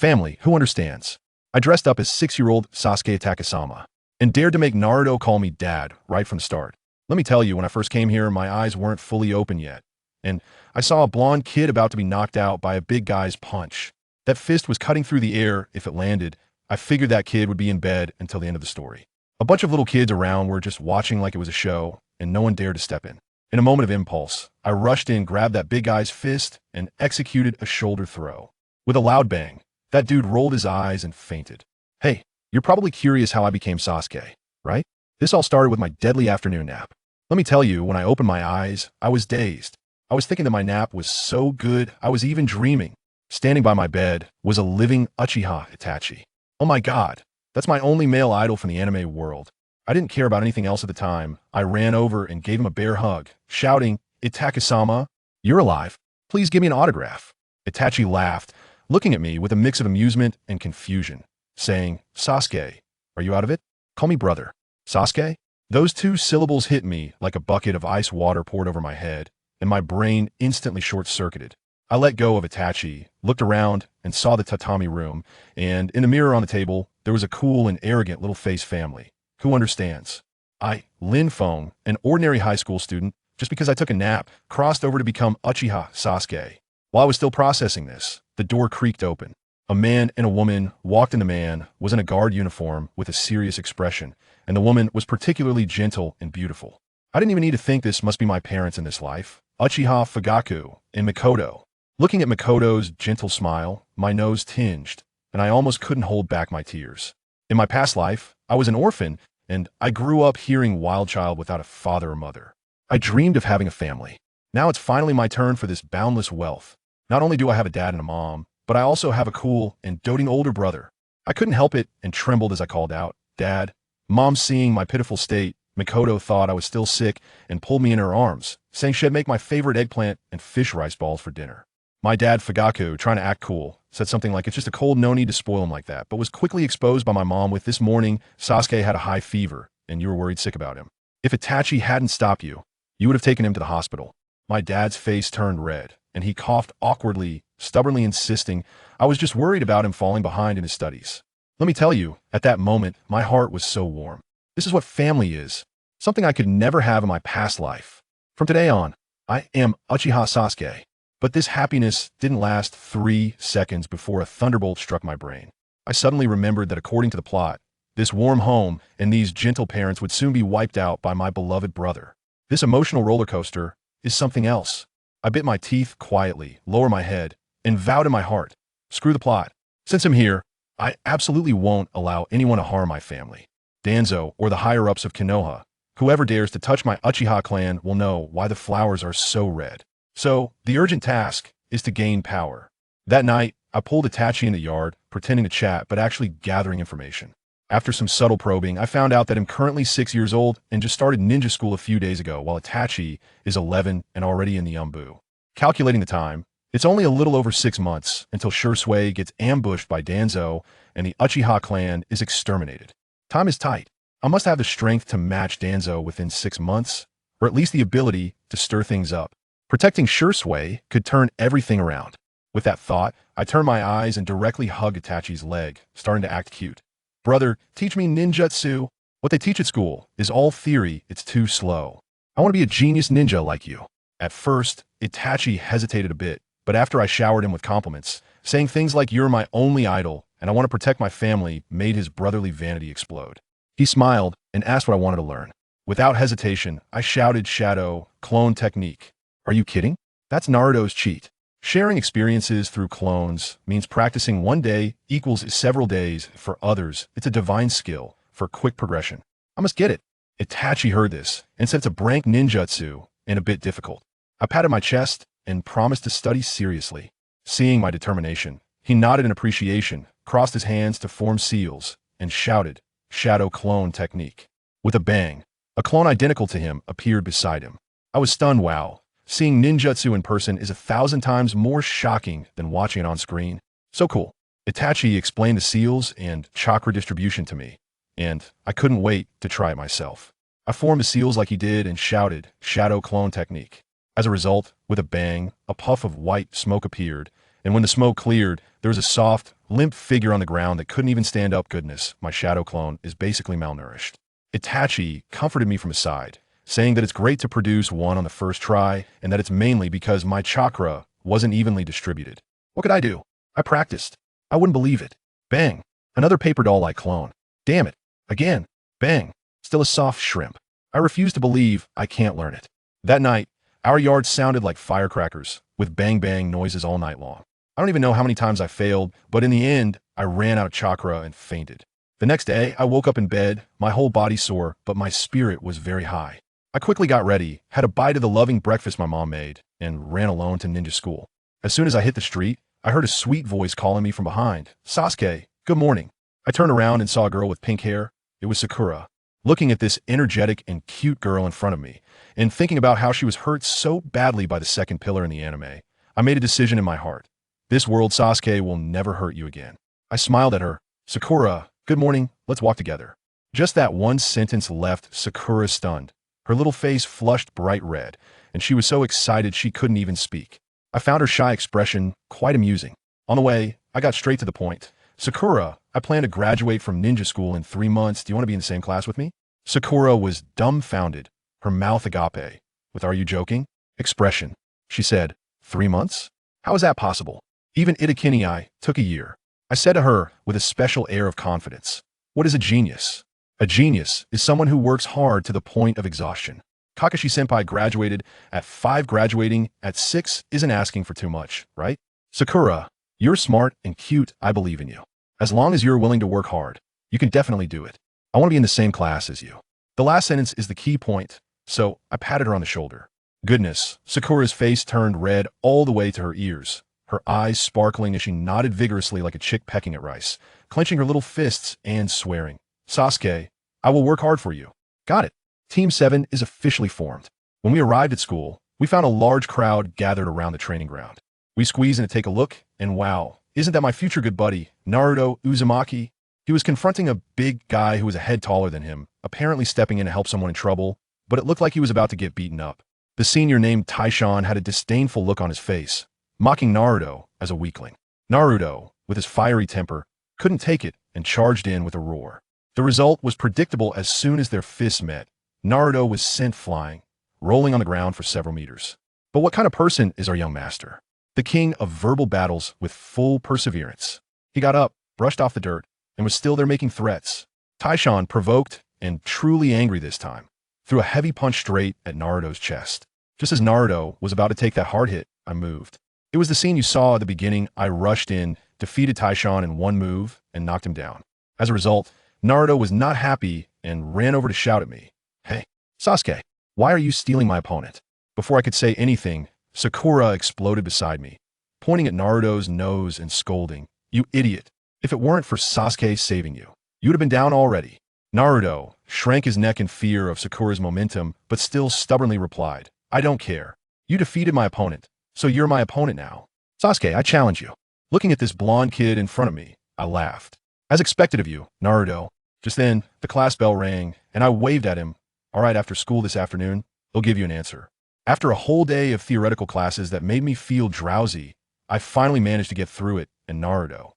Family, who understands? I dressed up as 6-year-old Sasuke Takasama and dared to make Naruto call me dad right from the start. Let me tell you, when I first came here, my eyes weren't fully open yet, and I saw a blonde kid about to be knocked out by a big guy's punch. That fist was cutting through the air. If it landed, I figured that kid would be in bed until the end of the story. A bunch of little kids around were just watching like it was a show, and no one dared to step in. In a moment of impulse, I rushed in, grabbed that big guy's fist, and executed a shoulder throw. With a loud bang, that dude rolled his eyes and fainted. Hey, you're probably curious how I became Sasuke, right? This all started with my deadly afternoon nap. Let me tell you, when I opened my eyes, I was dazed. I was thinking that my nap was so good, I was even dreaming. Standing by my bed was a living Uchiha Itachi. Oh my god, that's my only male idol from the anime world. I didn't care about anything else at the time. I ran over and gave him a bear hug, shouting, "Itachi-sama, you're alive. Please give me an autograph." Itachi laughed, looking at me with a mix of amusement and confusion, saying, "Sasuke, are you out of it? Call me brother." Sasuke? Those two syllables hit me like a bucket of ice water poured over my head, and my brain instantly short-circuited. I let go of Itachi, looked around, and saw the tatami room, and in the mirror on the table, there was a cool and arrogant little-faced family. Who understands? I, LinFeng, an ordinary high school student, just because I took a nap, crossed over to become Uchiha Sasuke. While I was still processing this, the door creaked open. A man and a woman walked in. The man was in a guard uniform with a serious expression, and the woman was particularly gentle and beautiful. I didn't even need to think this must be my parents in this life, Uchiha Fugaku and Mikoto. Looking at Mikoto's gentle smile, my nose tinged, and I almost couldn't hold back my tears. In my past life, I was an orphan, and I grew up hearing wild child without a father or mother. I dreamed of having a family. Now it's finally my turn for this boundless wealth. Not only do I have a dad and a mom, but I also have a cool and doting older brother. I couldn't help it and trembled as I called out, "Dad." Mom, seeing my pitiful state, Mikoto thought I was still sick and pulled me in her arms, saying she'd make my favorite eggplant and fish rice balls for dinner. My dad, Fugaku, trying to act cool, said something like, "It's just a cold, no need to spoil him like that," but was quickly exposed by my mom with, "This morning, Sasuke had a high fever, and you were worried sick about him. If Itachi hadn't stopped you, you would have taken him to the hospital." My dad's face turned red, and he coughed awkwardly, stubbornly insisting I was just worried about him falling behind in his studies. Let me tell you, at that moment, my heart was so warm. This is what family is, something I could never have in my past life. From today on, I am Uchiha Sasuke. But this happiness didn't last 3 seconds before a thunderbolt struck my brain. I suddenly remembered that according to the plot, this warm home and these gentle parents would soon be wiped out by my beloved brother. This emotional roller coaster is something else. I bit my teeth quietly, lowered my head, and vowed in my heart, screw the plot. Since I'm here, I absolutely won't allow anyone to harm my family. Danzo, or the higher-ups of Konoha, whoever dares to touch my Uchiha clan will know why the flowers are so red. So, the urgent task is to gain power. That night, I pulled Itachi in the yard, pretending to chat but actually gathering information. After some subtle probing, I found out that I'm currently 6 years old and just started ninja school a few days ago, while Itachi is 11 and already in the Umbu. Calculating the time, it's only a little over 6 months until Shursui gets ambushed by Danzo and the Uchiha clan is exterminated. Time is tight. I must have the strength to match Danzo within 6 months, or at least the ability to stir things up. Protecting Shursui could turn everything around. With that thought, I turned my eyes and directly hugged Itachi's leg, starting to act cute. "Brother, teach me ninjutsu. What they teach at school is all theory, it's too slow. I want to be a genius ninja like you." At first, Itachi hesitated a bit, but after I showered him with compliments, saying things like, "You're my only idol, and I want to protect my family," made his brotherly vanity explode. He smiled and asked what I wanted to learn. Without hesitation, I shouted, "Shadow, clone technique." Are you kidding? That's Naruto's cheat. Sharing experiences through clones means practicing one day equals several days. For others, it's a divine skill for quick progression. I must get it. Itachi heard this and said it's a brank ninjutsu and a bit difficult. I patted my chest and promised to study seriously. Seeing my determination, he nodded in appreciation, crossed his hands to form seals, and shouted, "Shadow clone technique." With a bang, a clone identical to him appeared beside him. I was stunned. Wow. Seeing ninjutsu in person is 1,000 times more shocking than watching it on screen. So cool. Itachi explained the seals and chakra distribution to me, and I couldn't wait to try it myself. I formed the seals like he did and shouted, "Shadow clone technique." As a result, with a bang, a puff of white smoke appeared, And when the smoke cleared, there was a soft, limp figure on the ground that couldn't even stand up. Goodness, my shadow clone is basically malnourished. Itachi comforted me from his side, saying that it's great to produce one on the first try and that it's mainly because my chakra wasn't evenly distributed. What could I do? I practiced. I wouldn't believe it. Bang. Another paper doll-like clone. Damn it. Again. Bang. Still a soft shrimp. I refuse to believe I can't learn it. That night, our yard sounded like firecrackers, with bang-bang noises all night long. I don't even know how many times I failed, but in the end, I ran out of chakra and fainted. The next day, I woke up in bed, my whole body sore, but my spirit was very high. I quickly got ready, had a bite of the loving breakfast my mom made, and ran alone to ninja school. As soon as I hit the street, I heard a sweet voice calling me from behind. Sasuke, good morning. I turned around and saw a girl with pink hair. It was Sakura. Looking at this energetic and cute girl in front of me, and thinking about how she was hurt so badly by the second pillar in the anime, I made a decision in my heart. This world, Sasuke, will never hurt you again. I smiled at her. Sakura, good morning, let's walk together. Just that one sentence left Sakura stunned. Her little face flushed bright red, and she was so excited she couldn't even speak. I found her shy expression quite amusing. On the way, I got straight to the point. Sakura, I plan to graduate from ninja school in 3 months. Do you want to be in the same class with me? Sakura was dumbfounded, her mouth agape, with "Are you joking?" expression. She said, 3 months? How is that possible? Even Itakini took a year. I said to her with a special air of confidence, what is a genius? A genius is someone who works hard to the point of exhaustion. Kakashi-senpai graduated at 5. Graduating at 6 isn't asking for too much, right? Sakura, you're smart and cute. I believe in you. As long as you're willing to work hard, you can definitely do it. I want to be in the same class as you. The last sentence is the key point, so I patted her on the shoulder. Goodness, Sakura's face turned red all the way to her ears, her eyes sparkling as she nodded vigorously like a chick pecking at rice, clenching her little fists and swearing. Sasuke, I will work hard for you. Got it. Team 7 is officially formed. When we arrived at school, we found a large crowd gathered around the training ground. We squeezed in to take a look, and wow, isn't that my future good buddy, Naruto Uzumaki? He was confronting a big guy who was a head taller than him, apparently stepping in to help someone in trouble, but it looked like he was about to get beaten up. The senior named Taishan had a disdainful look on his face, mocking Naruto as a weakling. Naruto, with his fiery temper, couldn't take it and charged in with a roar. The result was predictable. As soon as their fists met, Naruto was sent flying, rolling on the ground for several meters. But what kind of person is our young master? The king of verbal battles with full perseverance. He got up, brushed off the dirt, and was still there making threats. Taishan, provoked and truly angry this time, threw a heavy punch straight at Naruto's chest. Just as Naruto was about to take that hard hit, I moved. It was the scene you saw at the beginning. I rushed in, defeated Taishan in one move, and knocked him down. As a result, Naruto was not happy and ran over to shout at me. Hey, Sasuke, why are you stealing my opponent? Before I could say anything, Sakura exploded beside me, pointing at Naruto's nose and scolding, you idiot. If it weren't for Sasuke saving you, you would have been down already. Naruto shrank his neck in fear of Sakura's momentum, but still stubbornly replied, I don't care. You defeated my opponent, so you're my opponent now. Sasuke, I challenge you. Looking at this blonde kid in front of me, I laughed. As expected of you, Naruto. Just then, the class bell rang, and I waved at him. All right, after school this afternoon, they'll give you an answer. After a whole day of theoretical classes that made me feel drowsy, I finally managed to get through it, and Naruto.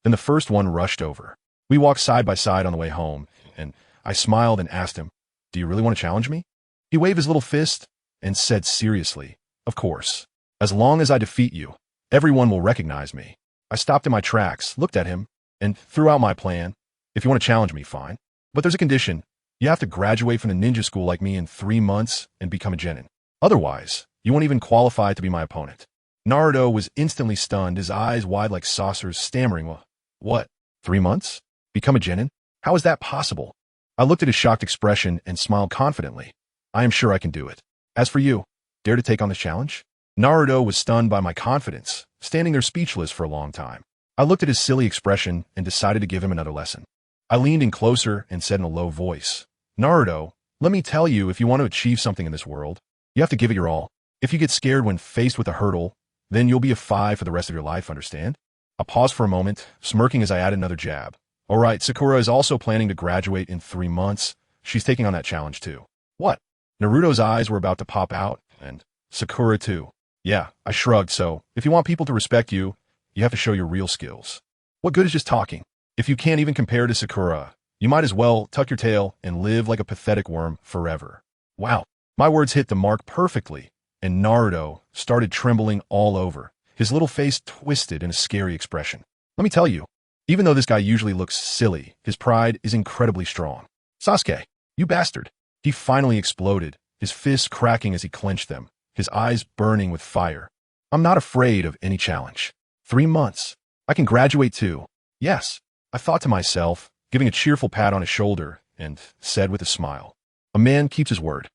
Then the first one rushed over. We walked side by side on the way home, and I smiled and asked him, do you really want to challenge me? He waved his little fist and said seriously, of course. As long as I defeat you, everyone will recognize me. I stopped in my tracks, looked at him, and threw out my plan. If you want to challenge me, fine. But there's a condition. You have to graduate from the ninja school like me in 3 months and become a genin. Otherwise, you won't even qualify to be my opponent. Naruto was instantly stunned, his eyes wide like saucers, stammering, what? 3 months? Become a genin? How is that possible? I looked at his shocked expression and smiled confidently. I am sure I can do it. As for you, dare to take on this challenge? Naruto was stunned by my confidence, standing there speechless for a long time. I looked at his silly expression and decided to give him another lesson. I leaned in closer and said in a low voice, Naruto, let me tell you, if you want to achieve something in this world, you have to give it your all. If you get scared when faced with a hurdle, then you'll be a 5 for the rest of your life, understand? I paused for a moment, smirking as I added another jab. All right, Sakura is also planning to graduate in 3 months. She's taking on that challenge too. What? Naruto's eyes were about to pop out, and Sakura too. Yeah, I shrugged, so if you want people to respect you, you have to show your real skills. What good is just talking? If you can't even compare to Sakura, you might as well tuck your tail and live like a pathetic worm forever. Wow, my words hit the mark perfectly, and Naruto started trembling all over. His little face twisted in a scary expression. Let me tell you, even though this guy usually looks silly, his pride is incredibly strong. Sasuke, you bastard. He finally exploded, his fists cracking as he clenched them, his eyes burning with fire. I'm not afraid of any challenge. 3 months. I can graduate too. Yes, I thought to myself, giving a cheerful pat on his shoulder, and said with a smile, a man keeps his word.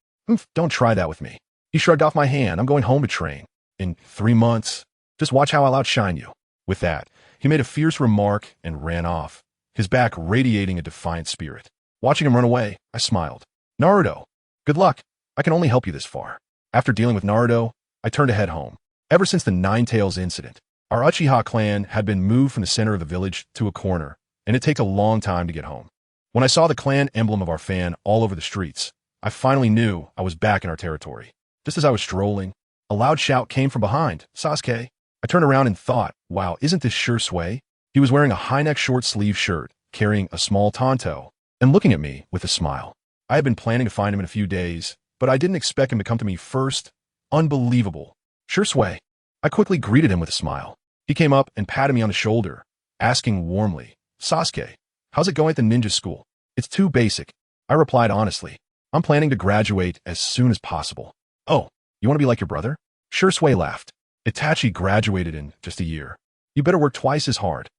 Don't try that with me. He shrugged off my hand. I'm going home to train. In 3 months, just watch how I'll outshine you. With that, he made a fierce remark and ran off, his back radiating a defiant spirit. Watching him run away, I smiled. Naruto, good luck. I can only help you this far. After dealing with Naruto, I turned to head home. Ever since the Nine Tails incident, our Uchiha clan had been moved from the center of the village to a corner, and it takes a long time to get home. When I saw the clan emblem of our fan all over the streets, I finally knew I was back in our territory. Just as I was strolling, a loud shout came from behind. Sasuke. I turned around and thought, wow, isn't this sure Sway? He was wearing a high-neck short-sleeve shirt, carrying a small tanto, and looking at me with a smile. I had been planning to find him in a few days, but I didn't expect him to come to me first. Unbelievable. Sure Sway. I quickly greeted him with a smile. He came up and patted me on the shoulder, asking warmly, Sasuke, how's it going at the ninja school? It's too basic. I replied honestly. I'm planning to graduate as soon as possible. Oh, you want to be like your brother? Sure Sway laughed. Itachi graduated in just a year. You better work twice as hard.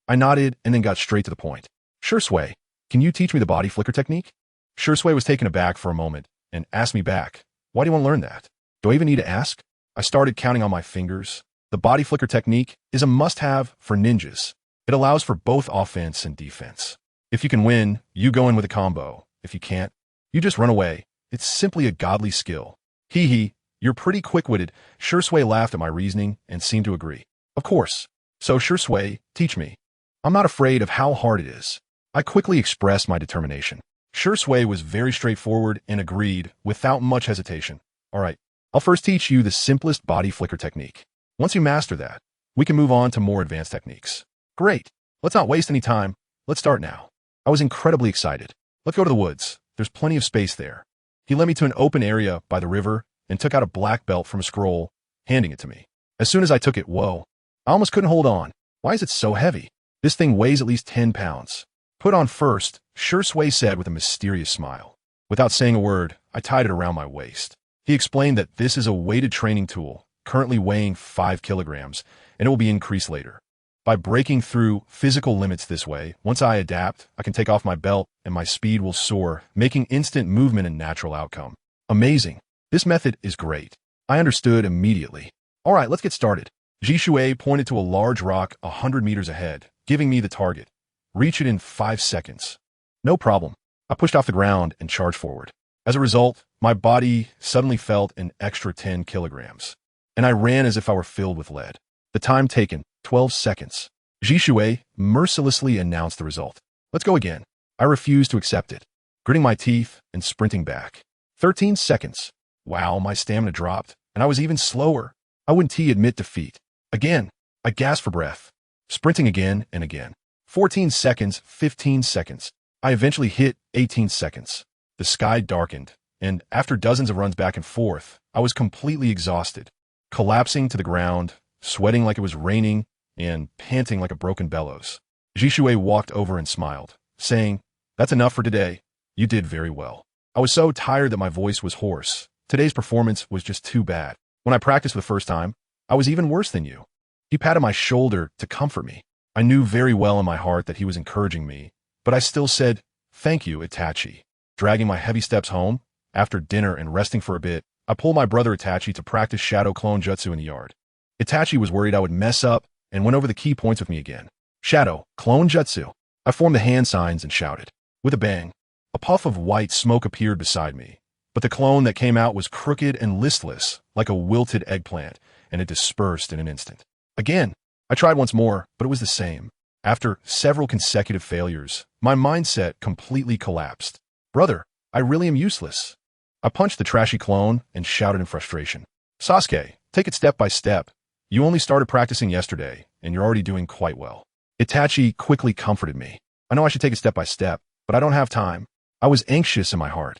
I nodded and then got straight to the point. Sure Sway, can you teach me the body flicker technique? Sure Sway was taken aback for a moment and asked me back, why do you want to learn that? Do I even need to ask? I started counting on my fingers. The body flicker technique is a must-have for ninjas. It allows for both offense and defense. If you can win, you go in with a combo. If you can't, you just run away. It's simply a godly skill. Hee hee, you're pretty quick-witted. Sure Sway laughed at my reasoning and seemed to agree. Of course. So Sure Sway, teach me. I'm not afraid of how hard it is. I quickly expressed my determination. Sure Sway was very straightforward and agreed without much hesitation. All right, I'll first teach you the simplest body flicker technique. Once you master that, we can move on to more advanced techniques. Great. Let's not waste any time. Let's start now. I was incredibly excited. Let's go to the woods. There's plenty of space there. He led me to an open area by the river and took out a black belt from a scroll, handing it to me. As soon as I took it, whoa, I almost couldn't hold on. Why is it so heavy? This thing weighs at least 10 pounds. Put on first, Sure Sway said with a mysterious smile. Without saying a word, I tied it around my waist. He explained that this is a weighted training tool, currently weighing 5 kilograms, and it will be increased later. By breaking through physical limits this way, once I adapt, I can take off my belt and my speed will soar, making instant movement a natural outcome. Amazing. This method is great. I understood immediately. All right, let's get started. Jishui pointed to a large rock 100 meters ahead, giving me the target. Reach it in 5 seconds. No problem. I pushed off the ground and charged forward. As a result, my body suddenly felt an extra 10 kilograms, and I ran as if I were filled with lead. The time taken, 12 seconds. Jishui mercilessly announced the result. Let's go again. I refused to accept it, gritting my teeth and sprinting back. 13 seconds. Wow, my stamina dropped, and I was even slower. I wouldn't admit defeat. Again, I gasped for breath, sprinting again and again. 14 seconds, 15 seconds. I eventually hit 18 seconds. The sky darkened, and after dozens of runs back and forth, I was completely exhausted, collapsing to the ground, sweating like it was raining, and panting like a broken bellows. Jishui walked over and smiled, saying, "That's enough for today. You did very well." I was so tired that my voice was hoarse. Today's performance was just too bad. When I practiced for the first time, I was even worse than you. He patted my shoulder to comfort me. I knew very well in my heart that he was encouraging me, but I still said, "Thank you, Itachi." Dragging my heavy steps home, after dinner and resting for a bit, I pulled my brother Itachi to practice shadow clone jutsu in the yard. Itachi was worried I would mess up and went over the key points with me again. Shadow, clone jutsu. I formed the hand signs and shouted. With a bang, a puff of white smoke appeared beside me, but the clone that came out was crooked and listless, like a wilted eggplant, and it dispersed in an instant. Again, I tried once more, but it was the same. After several consecutive failures, my mindset completely collapsed. Brother, I really am useless. I punched the trashy clone and shouted in frustration. Sasuke, take it step by step. You only started practicing yesterday, and you're already doing quite well. Itachi quickly comforted me. I know I should take it step by step, but I don't have time. I was anxious in my heart.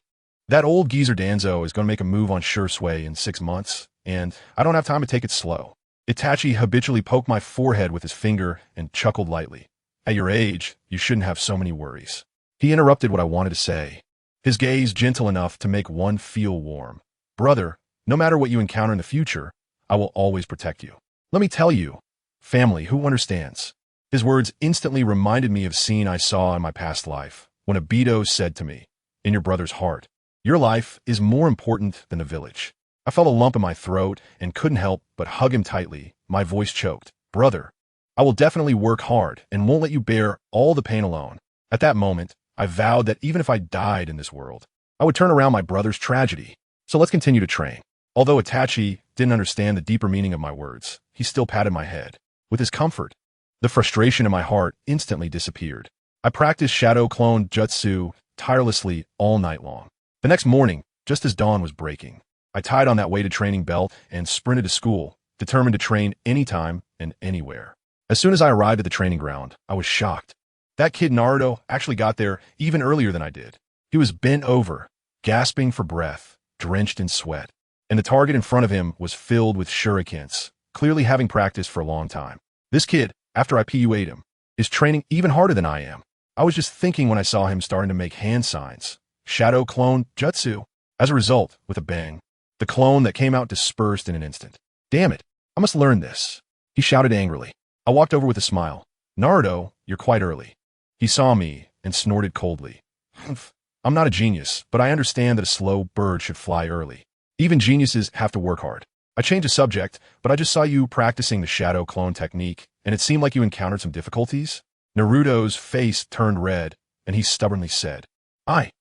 That old geezer Danzo is going to make a move on Shursui in 6 months, and I don't have time to take it slow. Itachi habitually poked my forehead with his finger and chuckled lightly. At your age, you shouldn't have so many worries. He interrupted what I wanted to say, his gaze gentle enough to make one feel warm. Brother, no matter what you encounter in the future, I will always protect you. Let me tell you, family, who understands? His words instantly reminded me of a scene I saw in my past life, when Obito said to me, in your brother's heart, your life is more important than the village. I felt a lump in my throat and couldn't help but hug him tightly. My voice choked. Brother, I will definitely work hard and won't let you bear all the pain alone. At that moment, I vowed that even if I died in this world, I would turn around my brother's tragedy. So let's continue to train. Although Itachi didn't understand the deeper meaning of my words, he still patted my head. With his comfort, the frustration in my heart instantly disappeared. I practiced Shadow Clone Jutsu tirelessly all night long. The next morning, just as dawn was breaking, I tied on that weighted training belt and sprinted to school, determined to train anytime and anywhere. As soon as I arrived at the training ground, I was shocked. That kid Naruto actually got there even earlier than I did. He was bent over, gasping for breath, drenched in sweat, and the target in front of him was filled with shurikens, clearly having practiced for a long time. This kid, after I PUA'd him, is training even harder than I am. I was just thinking when I saw him starting to make hand signs. Shadow Clone Jutsu. As a result, with a bang, the clone that came out dispersed in an instant. Damn it, I must learn this, he shouted angrily. I walked over with a smile. Naruto, you're quite early. He saw me and snorted coldly. I'm not a genius, but I understand that a slow bird should fly early. Even geniuses have to work hard. I changed the subject, but I just saw you practicing the shadow clone technique, and it seemed like you encountered some difficulties. Naruto's face turned red, and he stubbornly said, I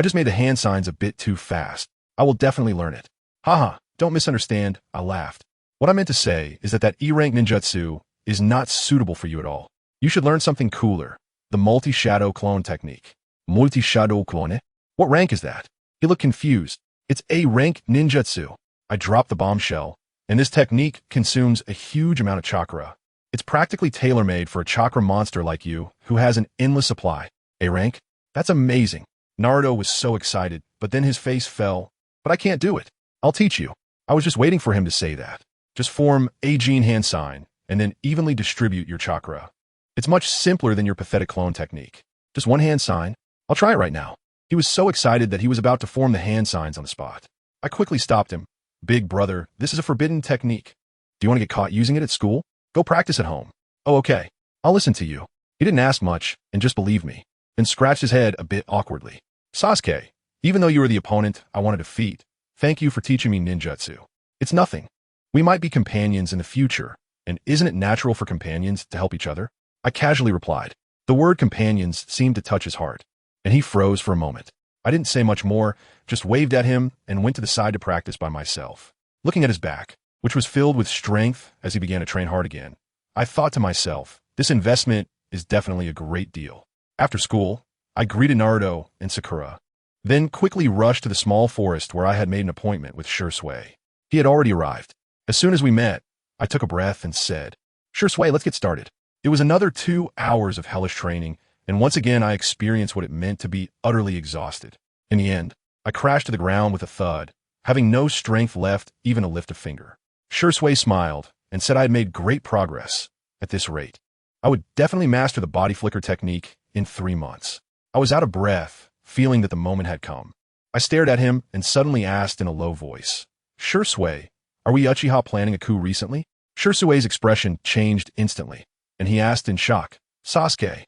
just made the hand signs a bit too fast. I will definitely learn it. Haha, don't misunderstand, I laughed. What I meant to say is that E-rank ninjutsu is not suitable for you at all. You should learn something cooler, the multi-shadow clone technique. Multi-shadow clone? What rank is that? He looked confused. It's A-rank ninjutsu. I dropped the bombshell, and this technique consumes a huge amount of chakra. It's practically tailor-made for a chakra monster like you who has an endless supply. A-rank? That's amazing. Naruto was so excited, but then his face fell. But I can't do it. I'll teach you. I was just waiting for him to say that. Just form a Jin hand sign, and then evenly distribute your chakra. It's much simpler than your pathetic clone technique. Just one hand sign. I'll try it right now. He was so excited that he was about to form the hand signs on the spot. I quickly stopped him. Big brother, this is a forbidden technique. Do you want to get caught using it at school? Go practice at home. Oh, okay. I'll listen to you. He didn't ask much, and just believed me, and scratched his head a bit awkwardly. Sasuke, even though you were the opponent I want to defeat, thank you for teaching me ninjutsu. It's nothing. We might be companions in the future, and isn't it natural for companions to help each other? I casually replied. The word companions seemed to touch his heart, and he froze for a moment. I didn't say much more, just waved at him and went to the side to practice by myself. Looking at his back, which was filled with strength as he began to train hard again, I thought to myself, this investment is definitely a great deal. After school, I greeted Naruto and Sakura, then quickly rushed to the small forest where I had made an appointment with Shursui. He had already arrived. As soon as we met, I took a breath and said, Shursui, let's get started. It was another 2 hours of hellish training, and once again I experienced what it meant to be utterly exhausted. In the end, I crashed to the ground with a thud, having no strength left even to lift a finger. Shursui smiled and said I had made great progress. At this rate, I would definitely master the body flicker technique in 3 months. I was out of breath, feeling that the moment had come. I stared at him and suddenly asked in a low voice, Shursui, are we Uchiha planning a coup recently? Shursui's expression changed instantly, and he asked in shock, Sasuke,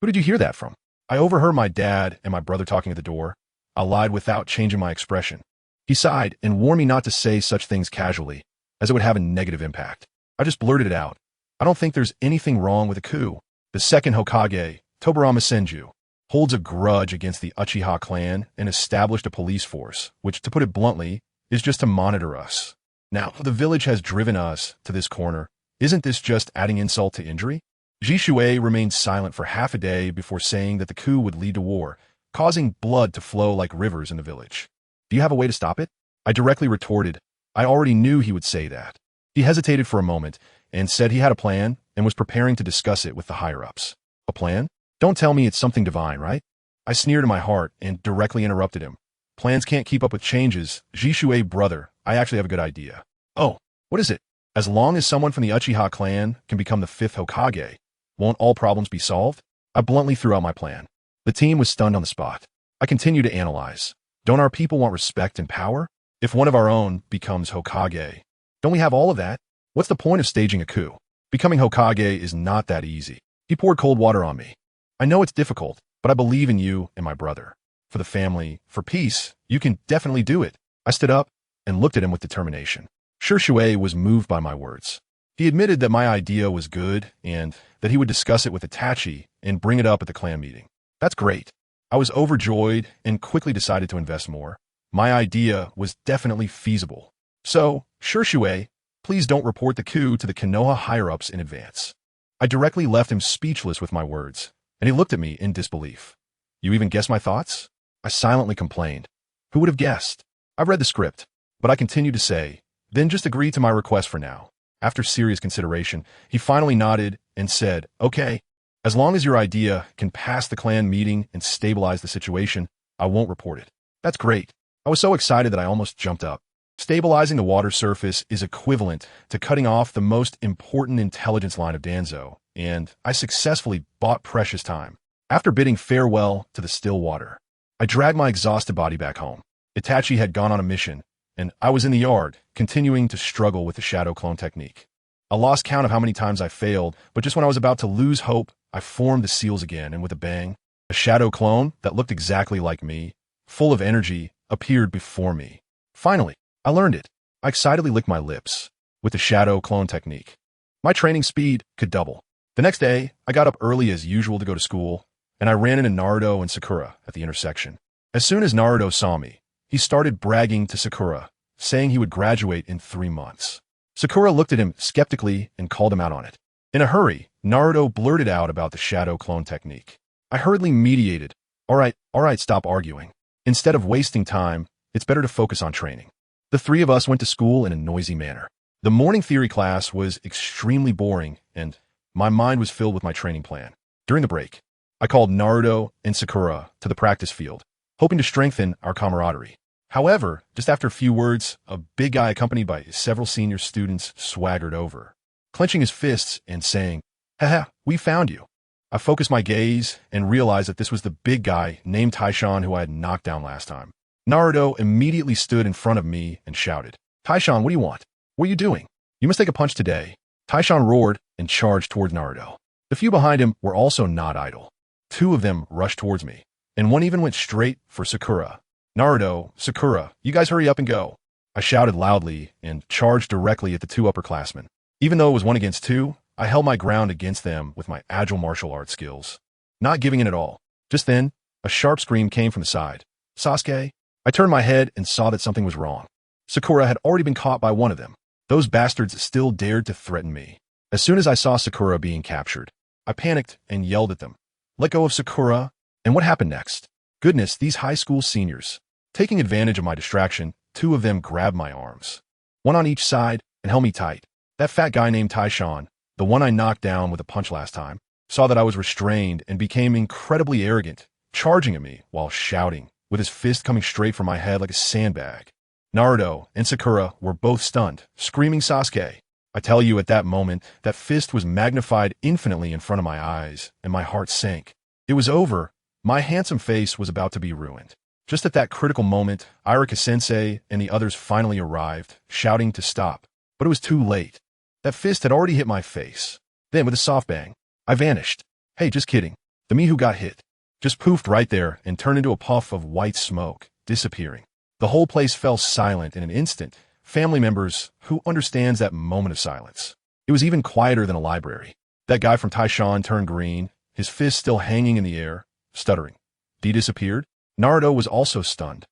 who did you hear that from? I overheard my dad and my brother talking at the door. I lied without changing my expression. He sighed and warned me not to say such things casually, as it would have a negative impact. I just blurted it out. I don't think there's anything wrong with a coup. The second Hokage, Tobirama Senju, holds a grudge against the Uchiha clan and established a police force, which, to put it bluntly, is just to monitor us. Now, the village has driven us to this corner. Isn't this just adding insult to injury? Jishui remained silent for half a day before saying that the coup would lead to war, causing blood to flow like rivers in the village. Do you have a way to stop it? I directly retorted. I already knew he would say that. He hesitated for a moment and said he had a plan and was preparing to discuss it with the higher-ups. A plan? Don't tell me it's something divine, right? I sneered in my heart and directly interrupted him. Plans can't keep up with changes. Jishuei, brother, I actually have a good idea. Oh, what is it? As long as someone from the Uchiha clan can become the 5th Hokage, won't all problems be solved? I bluntly threw out my plan. The team was stunned on the spot. I continued to analyze. Don't our people want respect and power? If one of our own becomes Hokage, don't we have all of that? What's the point of staging a coup? Becoming Hokage is not that easy. He poured cold water on me. I know it's difficult, but I believe in you and my brother. For the family, for peace, you can definitely do it. I stood up and looked at him with determination. Shuei was moved by my words. He admitted that my idea was good and that he would discuss it with Itachi and bring it up at the clan meeting. That's great. I was overjoyed and quickly decided to invest more. My idea was definitely feasible. So, Shuei, please don't report the coup to the Konoha higher-ups in advance. I directly left him speechless with my words, and he looked at me in disbelief. You even guessed my thoughts? I silently complained. Who would have guessed? I've read the script, but I continued to say, then just agree to my request for now. After serious consideration, he finally nodded and said, okay, as long as your idea can pass the clan meeting and stabilize the situation, I won't report it. That's great. I was so excited that I almost jumped up. Stabilizing the water surface is equivalent to cutting off the most important intelligence line of Danzo, and I successfully bought precious time. After bidding farewell to the still water, I dragged my exhausted body back home. Itachi had gone on a mission, and I was in the yard, continuing to struggle with the shadow clone technique. I lost count of how many times I failed, but just when I was about to lose hope, I formed the seals again, and with a bang, a shadow clone that looked exactly like me, full of energy, appeared before me. Finally, I learned it. I excitedly licked my lips with the shadow clone technique. My training speed could double. The next day, I got up early as usual to go to school, and I ran into Naruto and Sakura at the intersection. As soon as Naruto saw me, he started bragging to Sakura, saying he would graduate in 3 months. Sakura looked at him skeptically and called him out on it. In a hurry, Naruto blurted out about the shadow clone technique. I hurriedly mediated. All right, stop arguing. Instead of wasting time, it's better to focus on training. The 3 of us went to school in a noisy manner. The morning theory class was extremely boring, and my mind was filled with my training plan. During the break, I called Naruto and Sakura to the practice field, hoping to strengthen our camaraderie. However, just after a few words, a big guy accompanied by several senior students swaggered over, clenching his fists and saying, "Haha, we found you." I focused my gaze and realized that this was the big guy named Taishan who I had knocked down last time. Naruto immediately stood in front of me and shouted, "Taishan, what do you want? What are you doing? You must take a punch today." Taishan roared and charged towards Naruto. The few behind him were also not idle. 2 of them rushed towards me, and one even went straight for Sakura. "Naruto, Sakura, you guys hurry up and go." I shouted loudly and charged directly at the 2 upperclassmen. Even though it was 1 against 2, I held my ground against them with my agile martial arts skills, not giving in at all. Just then, a sharp scream came from the side. "Sasuke?" I turned my head and saw that something was wrong. Sakura had already been caught by one of them. Those bastards still dared to threaten me. As soon as I saw Sakura being captured, I panicked and yelled at them, "Let go of Sakura." And what happened next? Goodness, these high school seniors. Taking advantage of my distraction, 2 of them grabbed my arms, 1 on each side, and held me tight. That fat guy named Taishan, the one I knocked down with a punch last time, saw that I was restrained and became incredibly arrogant, charging at me while shouting, with his fist coming straight for my head like a sandbag. Naruto and Sakura were both stunned, screaming Sasuke. I tell you, at that moment, that fist was magnified infinitely in front of my eyes, and my heart sank. It was over. My handsome face was about to be ruined. Just at that critical moment, Irika-sensei and the others finally arrived, shouting to stop. But it was too late. That fist had already hit my face. Then, with a soft bang, I vanished. Hey, just kidding. The me who got hit just poofed right there and turned into a puff of white smoke, disappearing. The whole place fell silent in an instant. Family members, who understands that moment of silence? It was even quieter than a library. That guy from Taishan turned green, his fist still hanging in the air, stuttering. D disappeared. Naruto was also stunned,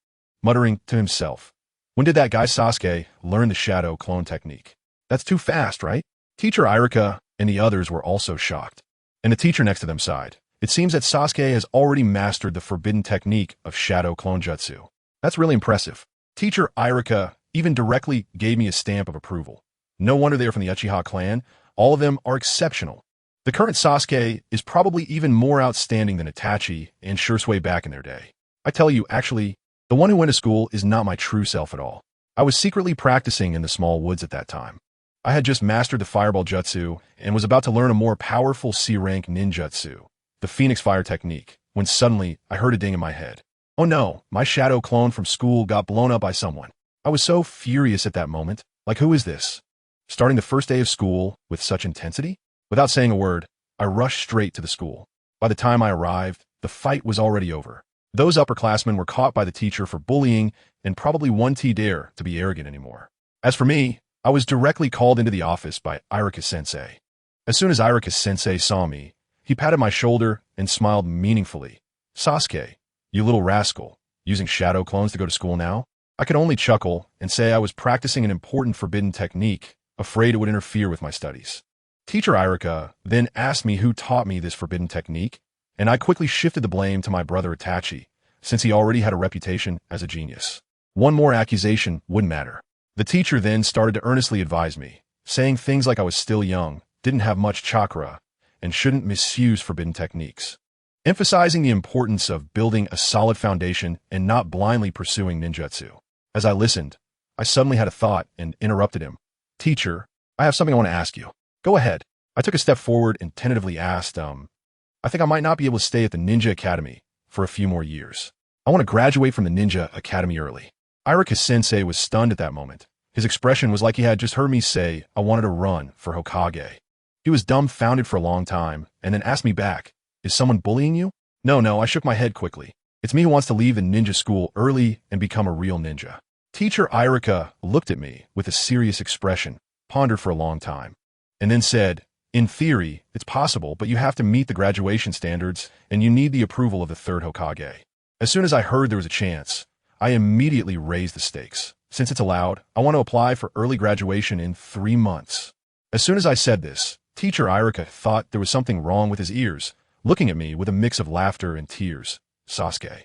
muttering to himself, "When did that guy Sasuke learn the shadow clone technique? That's too fast, right?" Teacher Irika and the others were also shocked. And the teacher next to them sighed. It seems that Sasuke has already mastered the forbidden technique of shadow clone jutsu. That's really impressive. Teacher Irika even directly gave me a stamp of approval. No wonder they are from the Uchiha clan. All of them are exceptional. The current Sasuke is probably even more outstanding than Itachi and Shursui back in their day. I tell you, actually, the one who went to school is not my true self at all. I was secretly practicing in the small woods at that time. I had just mastered the fireball jutsu and was about to learn a more powerful C-rank ninjutsu, the Phoenix Fire technique, when suddenly I heard a ding in my head. Oh no, my shadow clone from school got blown up by someone. I was so furious at that moment. Like, who is this? Starting the first day of school with such intensity? Without saying a word, I rushed straight to the school. By the time I arrived, the fight was already over. Those upperclassmen were caught by the teacher for bullying and probably wouldn't dare to be arrogant anymore. As for me, I was directly called into the office by Irika-sensei. As soon as Irika-sensei saw me, he patted my shoulder and smiled meaningfully. Sasuke, you little rascal, using shadow clones to go to school now? I could only chuckle and say I was practicing an important forbidden technique, afraid it would interfere with my studies. Teacher Irika then asked me who taught me this forbidden technique, and I quickly shifted the blame to my brother Itachi, since he already had a reputation as a genius. One more accusation wouldn't matter. The teacher then started to earnestly advise me, saying things like I was still young, didn't have much chakra, and shouldn't misuse forbidden techniques, emphasizing the importance of building a solid foundation and not blindly pursuing ninjutsu. As I listened, I suddenly had a thought and interrupted him. Teacher, I have something I want to ask you. Go ahead. I took a step forward and tentatively asked, I think I might not be able to stay at the Ninja Academy for a few more years. I want to graduate from the Ninja Academy early. Irika-sensei was stunned at that moment. His expression was like he had just heard me say I wanted to run for Hokage. He was dumbfounded for a long time and then asked me back, is someone bullying you? No, I shook my head quickly. It's me who wants to leave the ninja school early and become a real ninja. Teacher Irika looked at me with a serious expression, pondered for a long time, and then said, in theory, it's possible, but you have to meet the graduation standards and you need the approval of the third Hokage. As soon as I heard there was a chance, I immediately raised the stakes. Since it's allowed, I want to apply for early graduation in 3 months. As soon as I said this, Teacher Irika thought there was something wrong with his ears, looking at me with a mix of laughter and tears. Sasuke,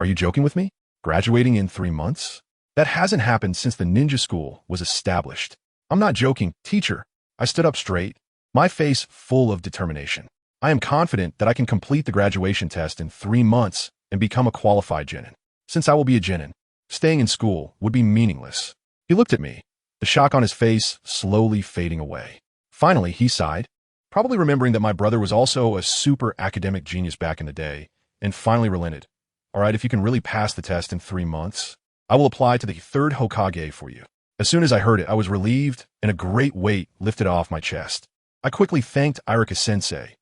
are you joking with me? Graduating in 3 months? That hasn't happened since the ninja school was established. I'm not joking, teacher. I stood up straight, my face full of determination. I am confident that I can complete the graduation test in 3 months and become a qualified genin. Since I will be a genin, staying in school would be meaningless. He looked at me, the shock on his face slowly fading away. Finally, he sighed, probably remembering that my brother was also a super academic genius back in the day, and finally relented. All right, if you can really pass the test in 3 months, I will apply to the third Hokage for you. As soon as I heard it, I was relieved and a great weight lifted off my chest. I quickly thanked Irika-sensei.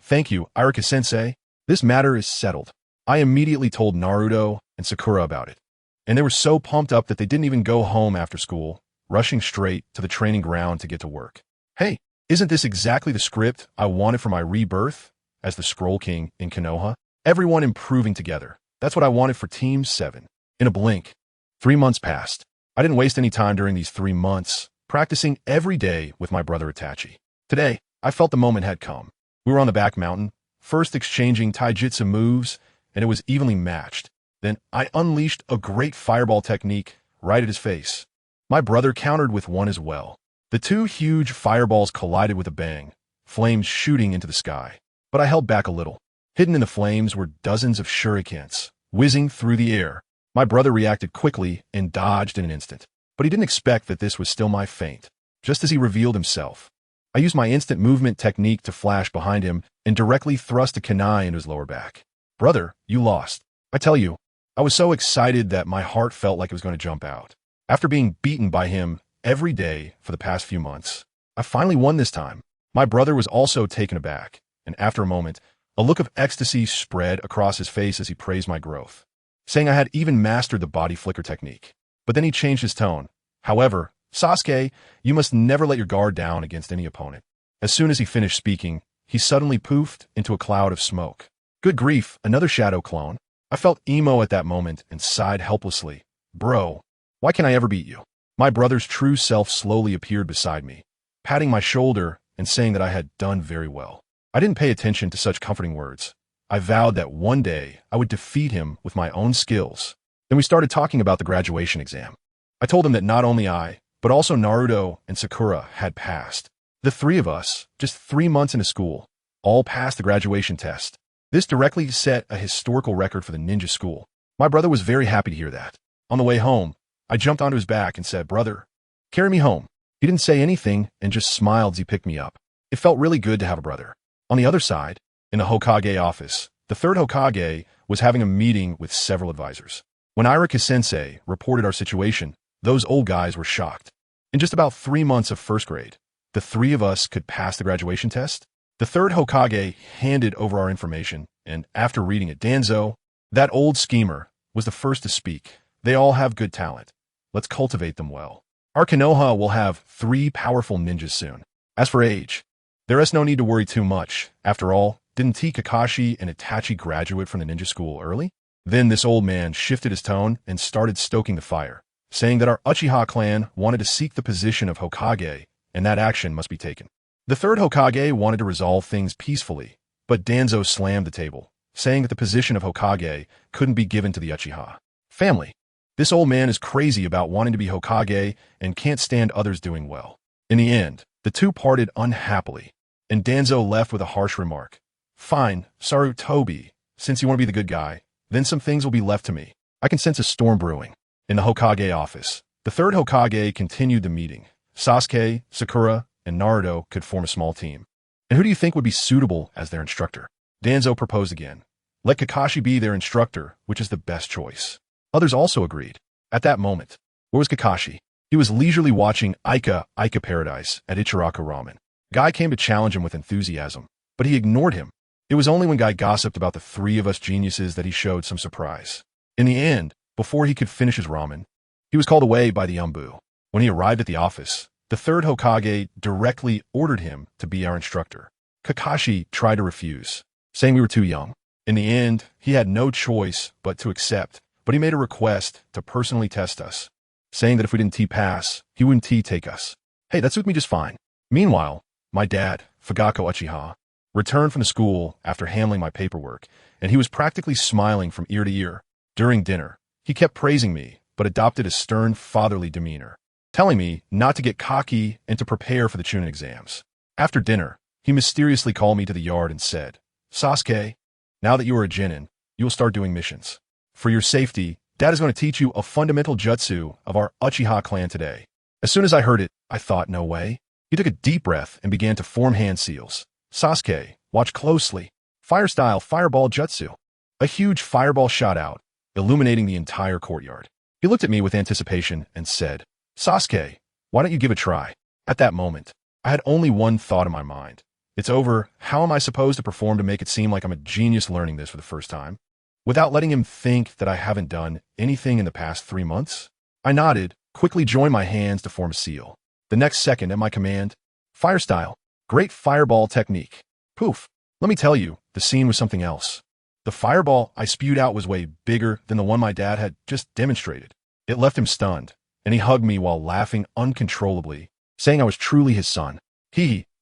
Thank you, Irika-sensei. This matter is settled. I immediately told Naruto and Sakura about it, and they were so pumped up that they didn't even go home after school, rushing straight to the training ground to get to work. Hey, isn't this exactly the script I wanted for my rebirth as the Scroll King in Konoha? Everyone improving together. That's what I wanted for Team 7. In a blink, 3 months passed. I didn't waste any time during these 3 months, practicing every day with my brother Itachi. Today, I felt the moment had come. We were on the back mountain, first exchanging taijutsu moves, and it was evenly matched. Then I unleashed a great fireball technique right at his face. My brother countered with one as well. The two huge fireballs collided with a bang, flames shooting into the sky. But I held back a little. Hidden in the flames were dozens of shurikens, whizzing through the air. My brother reacted quickly and dodged in an instant. But he didn't expect that this was still my feint. Just as he revealed himself, I used my instant movement technique to flash behind him and directly thrust a kunai into his lower back. Brother, you lost. I tell you, I was so excited that my heart felt like it was going to jump out. After being beaten by him every day for the past few months, I finally won this time. My brother was also taken aback, and after a moment, a look of ecstasy spread across his face as he praised my growth, saying I had even mastered the body flicker technique. But then he changed his tone. However, Sasuke, you must never let your guard down against any opponent. As soon as he finished speaking, he suddenly poofed into a cloud of smoke. Good grief, another shadow clone. I felt emo at that moment and sighed helplessly. Bro, why can't I ever beat you? My brother's true self slowly appeared beside me, patting my shoulder and saying that I had done very well. I didn't pay attention to such comforting words. I vowed that one day I would defeat him with my own skills. Then we started talking about the graduation exam. I told him that not only I, but also Naruto and Sakura had passed. The three of us, just 3 months into school, all passed the graduation test. This directly set a historical record for the ninja school. My brother was very happy to hear that. On the way home, I jumped onto his back and said, "Brother, carry me home." He didn't say anything and just smiled as he picked me up. It felt really good to have a brother. On the other side, in the Hokage office, the third Hokage was having a meeting with several advisors. When Irika-sensei reported our situation, those old guys were shocked. In just about 3 months of first grade, the three of us could pass the graduation test. The third Hokage handed over our information, and after reading it, Danzo, that old schemer, was the first to speak. "They all have good talent. Let's cultivate them well. Our Konoha will have 3 powerful ninjas soon. As for age, there is no need to worry too much. After all, didn't Kakashi and Itachi graduate from the ninja school early?" Then this old man shifted his tone and started stoking the fire, saying that our Uchiha clan wanted to seek the position of Hokage, and that action must be taken. The third Hokage wanted to resolve things peacefully, but Danzo slammed the table, saying that the position of Hokage couldn't be given to the Uchiha family. This old man is crazy about wanting to be Hokage and can't stand others doing well. In the end, the two parted unhappily, and Danzo left with a harsh remark. "Fine, Sarutobi, since you want to be the good guy, then some things will be left to me." I can sense a storm brewing. In the Hokage office, the third Hokage continued the meeting. Sasuke, Sakura, and Naruto could form a small team. "And who do you think would be suitable as their instructor?" Danzo proposed again. "Let Kakashi be their instructor, which is the best choice." Others also agreed. At that moment, where was Kakashi? He was leisurely watching Ica Paradise at Ichiraku Ramen. Guy came to challenge him with enthusiasm, but he ignored him. It was only when Guy gossiped about the three of us geniuses that he showed some surprise. In the end, before he could finish his ramen, he was called away by the Umbu. When he arrived at the office, the third Hokage directly ordered him to be our instructor. Kakashi tried to refuse, saying we were too young. In the end, he had no choice but to accept, but he made a request to personally test us, saying that if we didn't T-pass, he wouldn't T-take us. Hey, that suits me just fine. Meanwhile, my dad, Fugako Uchiha, returned from the school after handling my paperwork, and he was practically smiling from ear to ear. During dinner, he kept praising me, but adopted a stern fatherly demeanor, telling me not to get cocky and to prepare for the Chunin exams. After dinner, he mysteriously called me to the yard and said, "Sasuke, now that you are a Genin, you will start doing missions. For your safety, Dad is going to teach you a fundamental jutsu of our Uchiha clan today." As soon as I heard it, I thought, no way. He took a deep breath and began to form hand seals. "Sasuke, watch closely. Fire style fireball jutsu." A huge fireball shot out, illuminating the entire courtyard. He looked at me with anticipation and said, "Sasuke, why don't you give it a try?" At that moment, I had only one thought in my mind. It's over. How am I supposed to perform to make it seem like I'm a genius learning this for the first time, without letting him think that I haven't done anything in the past 3 months? I nodded, quickly joined my hands to form a seal. The next second, at my command, "Fire style, great fireball technique." Poof. Let me tell you, the scene was something else. The fireball I spewed out was way bigger than the one my dad had just demonstrated. It left him stunned, and he hugged me while laughing uncontrollably, saying I was truly his son.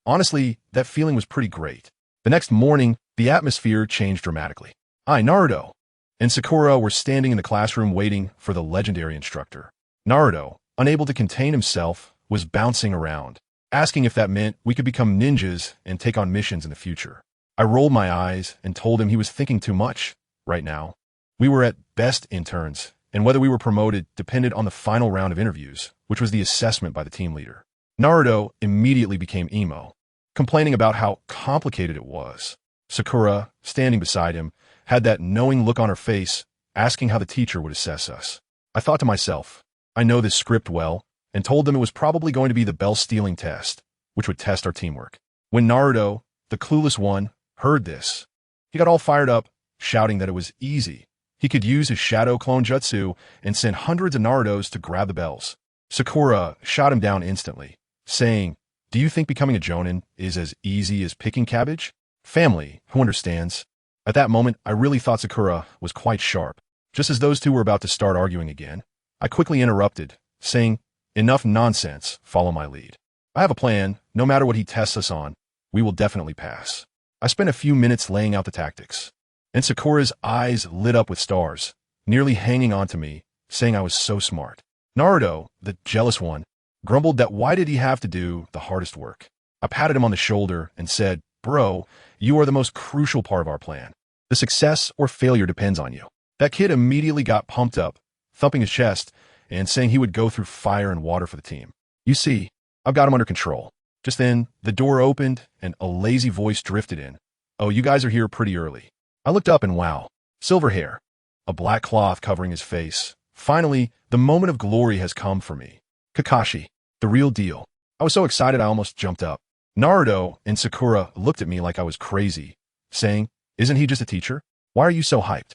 Honestly, that feeling was pretty great. The next morning, the atmosphere changed dramatically. I, Naruto, and Sakura were standing in the classroom waiting for the legendary instructor. Naruto, unable to contain himself, was bouncing around, asking if that meant we could become ninjas and take on missions in the future. I rolled my eyes and told him he was thinking too much. Right now, we were at best interns, and whether we were promoted depended on the final round of interviews, which was the assessment by the team leader. Naruto immediately became emo, complaining about how complicated it was. Sakura, standing beside him, had that knowing look on her face, asking how the teacher would assess us. I thought to myself, I know this script well, and told them it was probably going to be the bell-stealing test, which would test our teamwork. When Naruto, the clueless one, heard this, he got all fired up, shouting that it was easy. He could use his shadow clone jutsu and send hundreds of Narutos to grab the bells. Sakura shot him down instantly, saying, "Do you think becoming a Jonin is as easy as picking cabbage? Family, who understands?" At that moment, I really thought Sakura was quite sharp. Just as those two were about to start arguing again, I quickly interrupted, saying, "Enough nonsense, follow my lead. I have a plan. No matter what he tests us on, we will definitely pass." I spent a few minutes laying out the tactics, and Sakura's eyes lit up with stars, nearly hanging on to me, saying I was so smart. Naruto, the jealous one, grumbled that why did he have to do the hardest work. I patted him on the shoulder and said, "Bro, you are the most crucial part of our plan. The success or failure depends on you." That kid immediately got pumped up, thumping his chest and saying he would go through fire and water for the team. "You see, I've got him under control." Just then, the door opened and a lazy voice drifted in. "Oh, you guys are here pretty early." I looked up and wow, silver hair, a black cloth covering his face. Finally, the moment of glory has come for me. Kakashi, the real deal. I was so excited I almost jumped up. Naruto and Sakura looked at me like I was crazy, saying, "Isn't he just a teacher? Why are you so hyped?"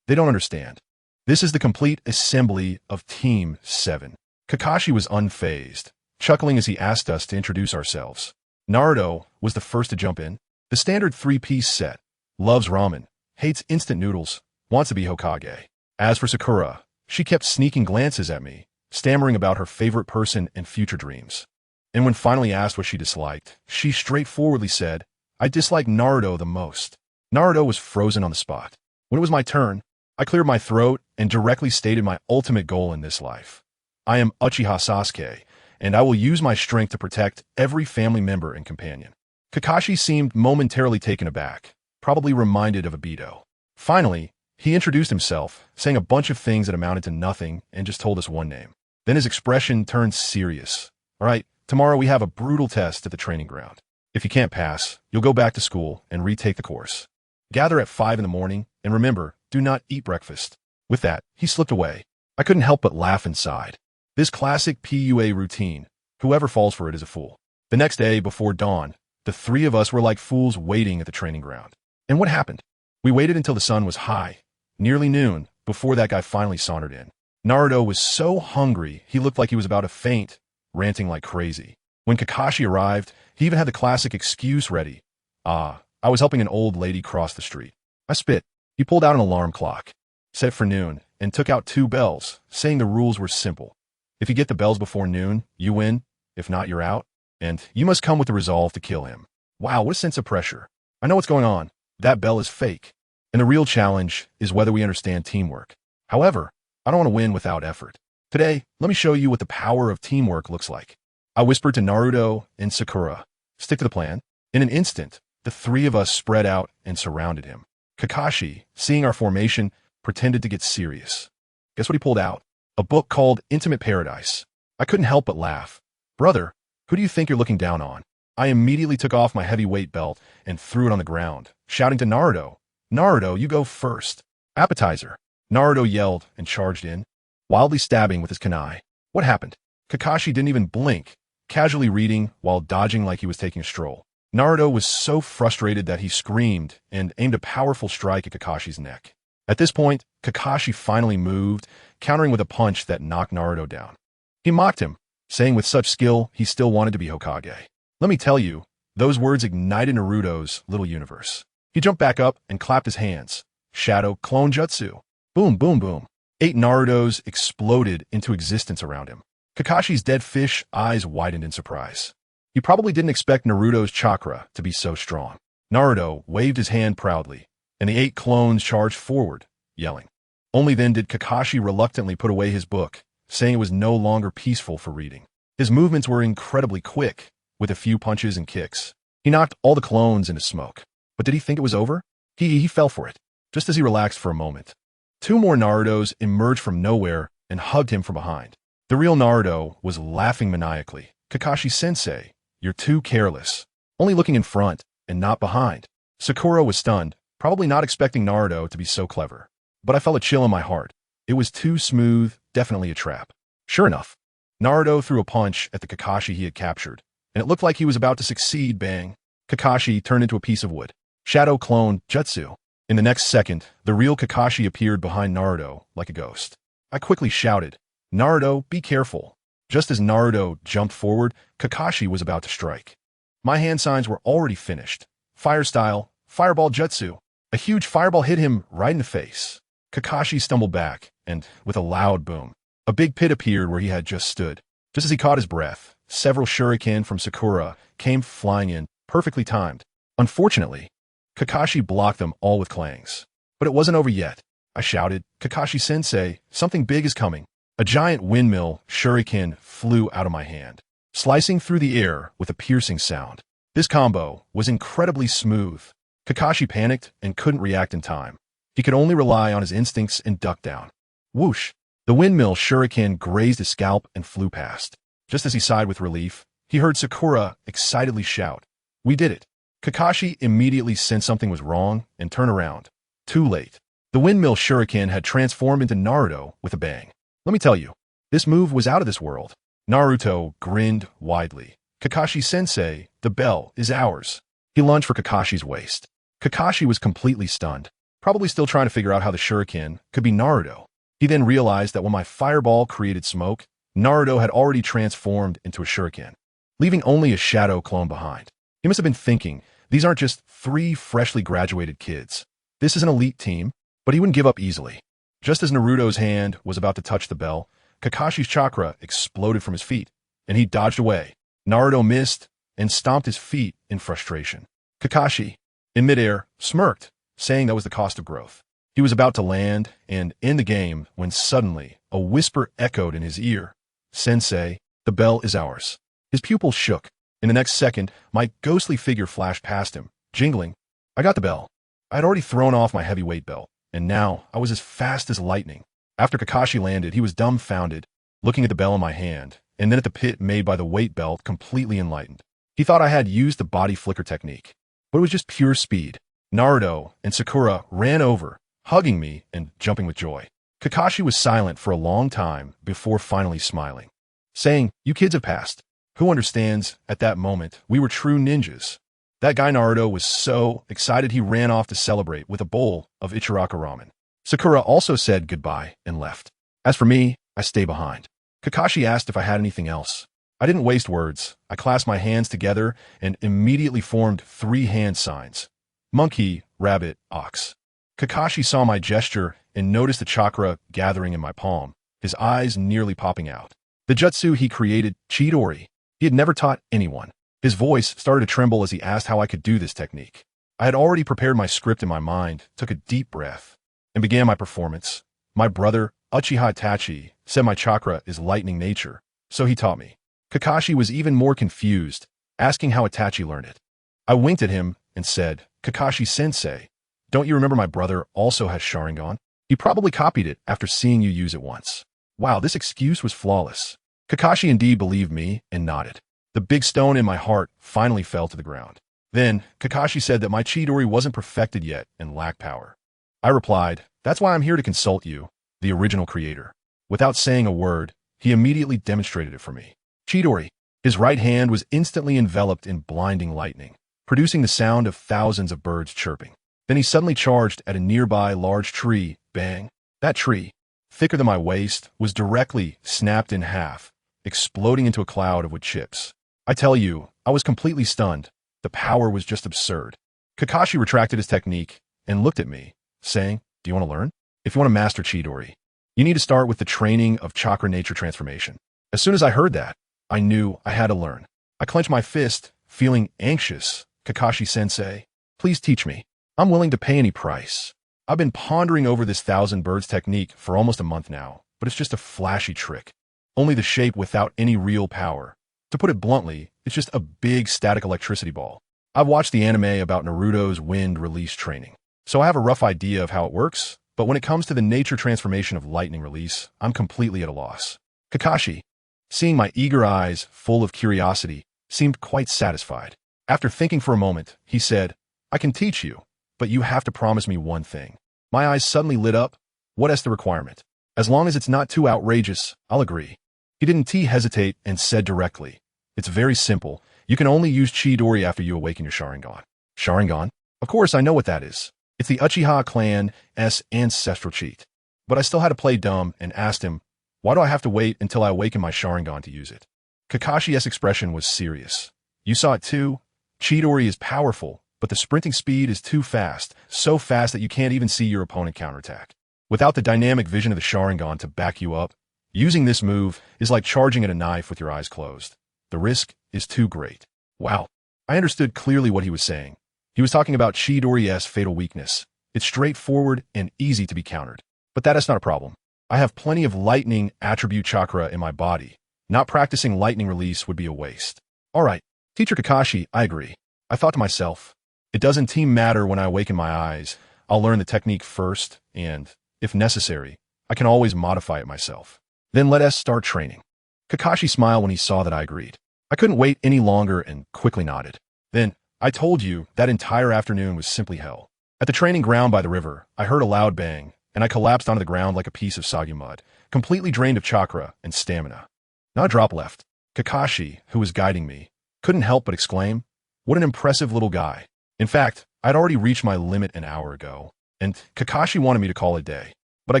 They don't understand. This is the complete assembly of Team 7. Kakashi was unfazed, chuckling as he asked us to introduce ourselves. Naruto was the first to jump in. The standard three-piece set. Loves ramen, hates instant noodles, wants to be Hokage. As for Sakura, she kept sneaking glances at me, stammering about her favorite person and future dreams. And when finally asked what she disliked, she straightforwardly said, "I dislike Naruto the most." Naruto was frozen on the spot. When it was my turn, I cleared my throat and directly stated my ultimate goal in this life. I am Uchiha Sasuke, and I will use my strength to protect every family member and companion. Kakashi seemed momentarily taken aback, probably reminded of Obito. Finally, he introduced himself, saying a bunch of things that amounted to nothing and just told us one name. Then his expression turned serious. "All right, tomorrow we have a brutal test at the training ground. If you can't pass, you'll go back to school and retake the course. Gather at 5 in the morning, and remember, do not eat breakfast." With that, he slipped away. I couldn't help but laugh inside. This classic PUA routine. Whoever falls for it is a fool. The next day, before dawn, the three of us were like fools waiting at the training ground. And what happened? We waited until the sun was high, nearly noon, before that guy finally sauntered in. Naruto was so hungry, he looked like he was about to faint, ranting like crazy. When Kakashi arrived, he even had the classic excuse ready. I was helping an old lady cross the street. I spit. He pulled out an alarm clock, set for noon, and took out 2 bells, saying the rules were simple. If you get the bells before noon, you win. If not, you're out. And you must come with the resolve to kill him. Wow, what a sense of pressure. I know what's going on. That bell is fake. And the real challenge is whether we understand teamwork. However, I don't want to win without effort. Today, let me show you what the power of teamwork looks like. I whispered to Naruto and Sakura, "Stick to the plan." In an instant, the 3 of us spread out and surrounded him. Kakashi, seeing our formation, pretended to get serious. Guess what he pulled out? A book called Intimate Paradise. I couldn't help but laugh. "Brother, who do you think you're looking down on?" I immediately took off my heavyweight belt and threw it on the ground, shouting to Naruto, "Naruto, you go first." "Appetizer." Naruto yelled and charged in, wildly stabbing with his kunai. What happened? Kakashi didn't even blink, casually reading while dodging like he was taking a stroll. Naruto was so frustrated that he screamed and aimed a powerful strike at Kakashi's neck. At this point, Kakashi finally moved, countering with a punch that knocked Naruto down. He mocked him, saying with such skill he still wanted to be Hokage. Let me tell you, those words ignited Naruto's little universe. He jumped back up and clapped his hands. Shadow Clone Jutsu. Boom, boom, boom. 8 Narutos exploded into existence around him. Kakashi's dead fish eyes widened in surprise. He probably didn't expect Naruto's chakra to be so strong. Naruto waved his hand proudly, and the 8 clones charged forward, yelling. Only then did Kakashi reluctantly put away his book, saying it was no longer peaceful for reading. His movements were incredibly quick, with a few punches and kicks. He knocked all the clones into smoke. But did he think it was over? He fell for it, just as he relaxed for a moment. 2 more Narutos emerged from nowhere and hugged him from behind. The real Naruto was laughing maniacally. "Kakashi-sensei, you're too careless. Only looking in front and not behind." Sakura was stunned, probably not expecting Naruto to be so clever. But I felt a chill in my heart. It was too smooth, definitely a trap. Sure enough, Naruto threw a punch at the Kakashi he had captured, and it looked like he was about to succeed. Bang. Kakashi turned into a piece of wood. Shadow Clone Jutsu. In the next second, the real Kakashi appeared behind Naruto like a ghost. I quickly shouted, "Naruto, be careful." Just as Naruto jumped forward, Kakashi was about to strike. My hand signs were already finished. Fire style, Fireball Jutsu. A huge fireball hit him right in the face. Kakashi stumbled back, and with a loud boom, a big pit appeared where he had just stood. Just as he caught his breath, several shuriken from Sakura came flying in, perfectly timed. Unfortunately, Kakashi blocked them all with clangs. But it wasn't over yet. I shouted, "Kakashi-sensei, something big is coming." A giant windmill shuriken flew out of my hand, slicing through the air with a piercing sound. This combo was incredibly smooth. Kakashi panicked and couldn't react in time. He could only rely on his instincts and duck down. Whoosh! The windmill shuriken grazed his scalp and flew past. Just as he sighed with relief, he heard Sakura excitedly shout, "We did it!" Kakashi immediately sensed something was wrong and turned around. Too late. The windmill shuriken had transformed into Naruto with a bang. Let me tell you, this move was out of this world. Naruto grinned widely. "Kakashi-sensei, the bell is ours." He lunged for Kakashi's waist. Kakashi was completely stunned, probably still trying to figure out how the shuriken could be Naruto. He then realized that when my fireball created smoke, Naruto had already transformed into a shuriken, leaving only a shadow clone behind. He must have been thinking, these aren't just 3 freshly graduated kids. This is an elite team, but he wouldn't give up easily. Just as Naruto's hand was about to touch the bell, Kakashi's chakra exploded from his feet, and he dodged away. Naruto missed and stomped his feet in frustration. Kakashi, in midair, smirked, saying that was the cost of growth. He was about to land and end the game when suddenly a whisper echoed in his ear. "Sensei, the bell is ours." His pupils shook. In the next second, my ghostly figure flashed past him, jingling. I got the bell. I had already thrown off my heavyweight belt, and now I was as fast as lightning. After Kakashi landed, he was dumbfounded, looking at the bell in my hand, and then at the pit made by the weight belt, completely enlightened. He thought I had used the body flicker technique, but it was just pure speed. Naruto and Sakura ran over, hugging me and jumping with joy. Kakashi was silent for a long time before finally smiling, saying, "You kids have passed." Who understands, at that moment, we were true ninjas. That guy Naruto was so excited he ran off to celebrate with a bowl of Ichiraka ramen. Sakura also said goodbye and left. As for me, I stay behind. Kakashi asked if I had anything else. I didn't waste words. I clasped my hands together and immediately formed 3 hand signs. Monkey, rabbit, ox. Kakashi saw my gesture and noticed the chakra gathering in my palm, his eyes nearly popping out. The jutsu he created, Chidori, he had never taught anyone. His voice started to tremble as he asked how I could do this technique. I had already prepared my script in my mind, took a deep breath, and began my performance. My brother, Uchiha Itachi, said my chakra is lightning nature, so he taught me. Kakashi was even more confused, asking how Itachi learned it. I winked at him and said, "Kakashi-sensei, don't you remember my brother also has Sharingan? He probably copied it after seeing you use it once." Wow, this excuse was flawless. Kakashi indeed believed me and nodded. The big stone in my heart finally fell to the ground. Then, Kakashi said that my Chidori wasn't perfected yet and lacked power. I replied, "That's why I'm here to consult you, the original creator." Without saying a word, he immediately demonstrated it for me. Chidori. His right hand was instantly enveloped in blinding lightning, producing the sound of thousands of birds chirping. Then he suddenly charged at a nearby large tree. Bang! That tree, thicker than my waist, was directly snapped in half, exploding into a cloud of wood chips. I tell you, I was completely stunned. The power was just absurd. Kakashi retracted his technique and looked at me, saying, "Do you want to learn? If you want to master Chidori, you need to start with the training of chakra nature transformation." As soon as I heard that, I knew I had to learn. I clenched my fist, feeling anxious. "Kakashi-sensei, please teach me. I'm willing to pay any price. I've been pondering over this 1,000 birds technique for almost a month now, but it's just a flashy trick. Only the shape without any real power. To put it bluntly, it's just a big static electricity ball. I've watched the anime about Naruto's wind release training, so I have a rough idea of how it works, but when it comes to the nature transformation of lightning release, I'm completely at a loss." Kakashi, seeing my eager eyes full of curiosity, seemed quite satisfied. After thinking for a moment, he said, "I can teach you, but you have to promise me one thing." My eyes suddenly lit up. "What is the requirement?" "As long as it's not too outrageous, I'll agree." He didn't hesitate and said directly, "It's very simple. You can only use Chidori after you awaken your Sharingan." Sharingan? Of course I know what that is. It's the Uchiha clan's ancestral cheat. But I still had to play dumb and asked him, "Why do I have to wait until I awaken my Sharingan to use it?" Kakashi's expression was serious. "You saw it too? Chidori is powerful, but the sprinting speed is too fast, so fast that you can't even see your opponent counterattack. Without the dynamic vision of the Sharingan to back you up, using this move is like charging at a knife with your eyes closed. The risk is too great." Wow. I understood clearly what he was saying. He was talking about Chidori's fatal weakness. It's straightforward and easy to be countered. But that is not a problem. I have plenty of lightning attribute chakra in my body. Not practicing lightning release would be a waste. All right, Teacher Kakashi, I agree. I thought to myself, it doesn't matter when I awaken my eyes. I'll learn the technique first, and, if necessary, I can always modify it myself. Then let us start training. Kakashi smiled when he saw that I agreed. I couldn't wait any longer and quickly nodded. Then, I told you that entire afternoon was simply hell. At the training ground by the river, I heard a loud bang, and I collapsed onto the ground like a piece of soggy mud, completely drained of chakra and stamina. Not a drop left. Kakashi, who was guiding me, couldn't help but exclaim, "What an impressive little guy." In fact, I'd already reached my limit an hour ago, and Kakashi wanted me to call it a day. But I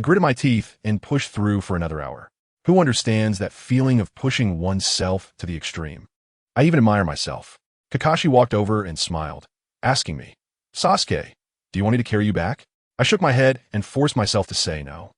gritted my teeth and pushed through for another hour. Who understands that feeling of pushing oneself to the extreme? I even admire myself. Kakashi walked over and smiled, asking me, "Sasuke, do you want me to carry you back?" I shook my head and forced myself to say no.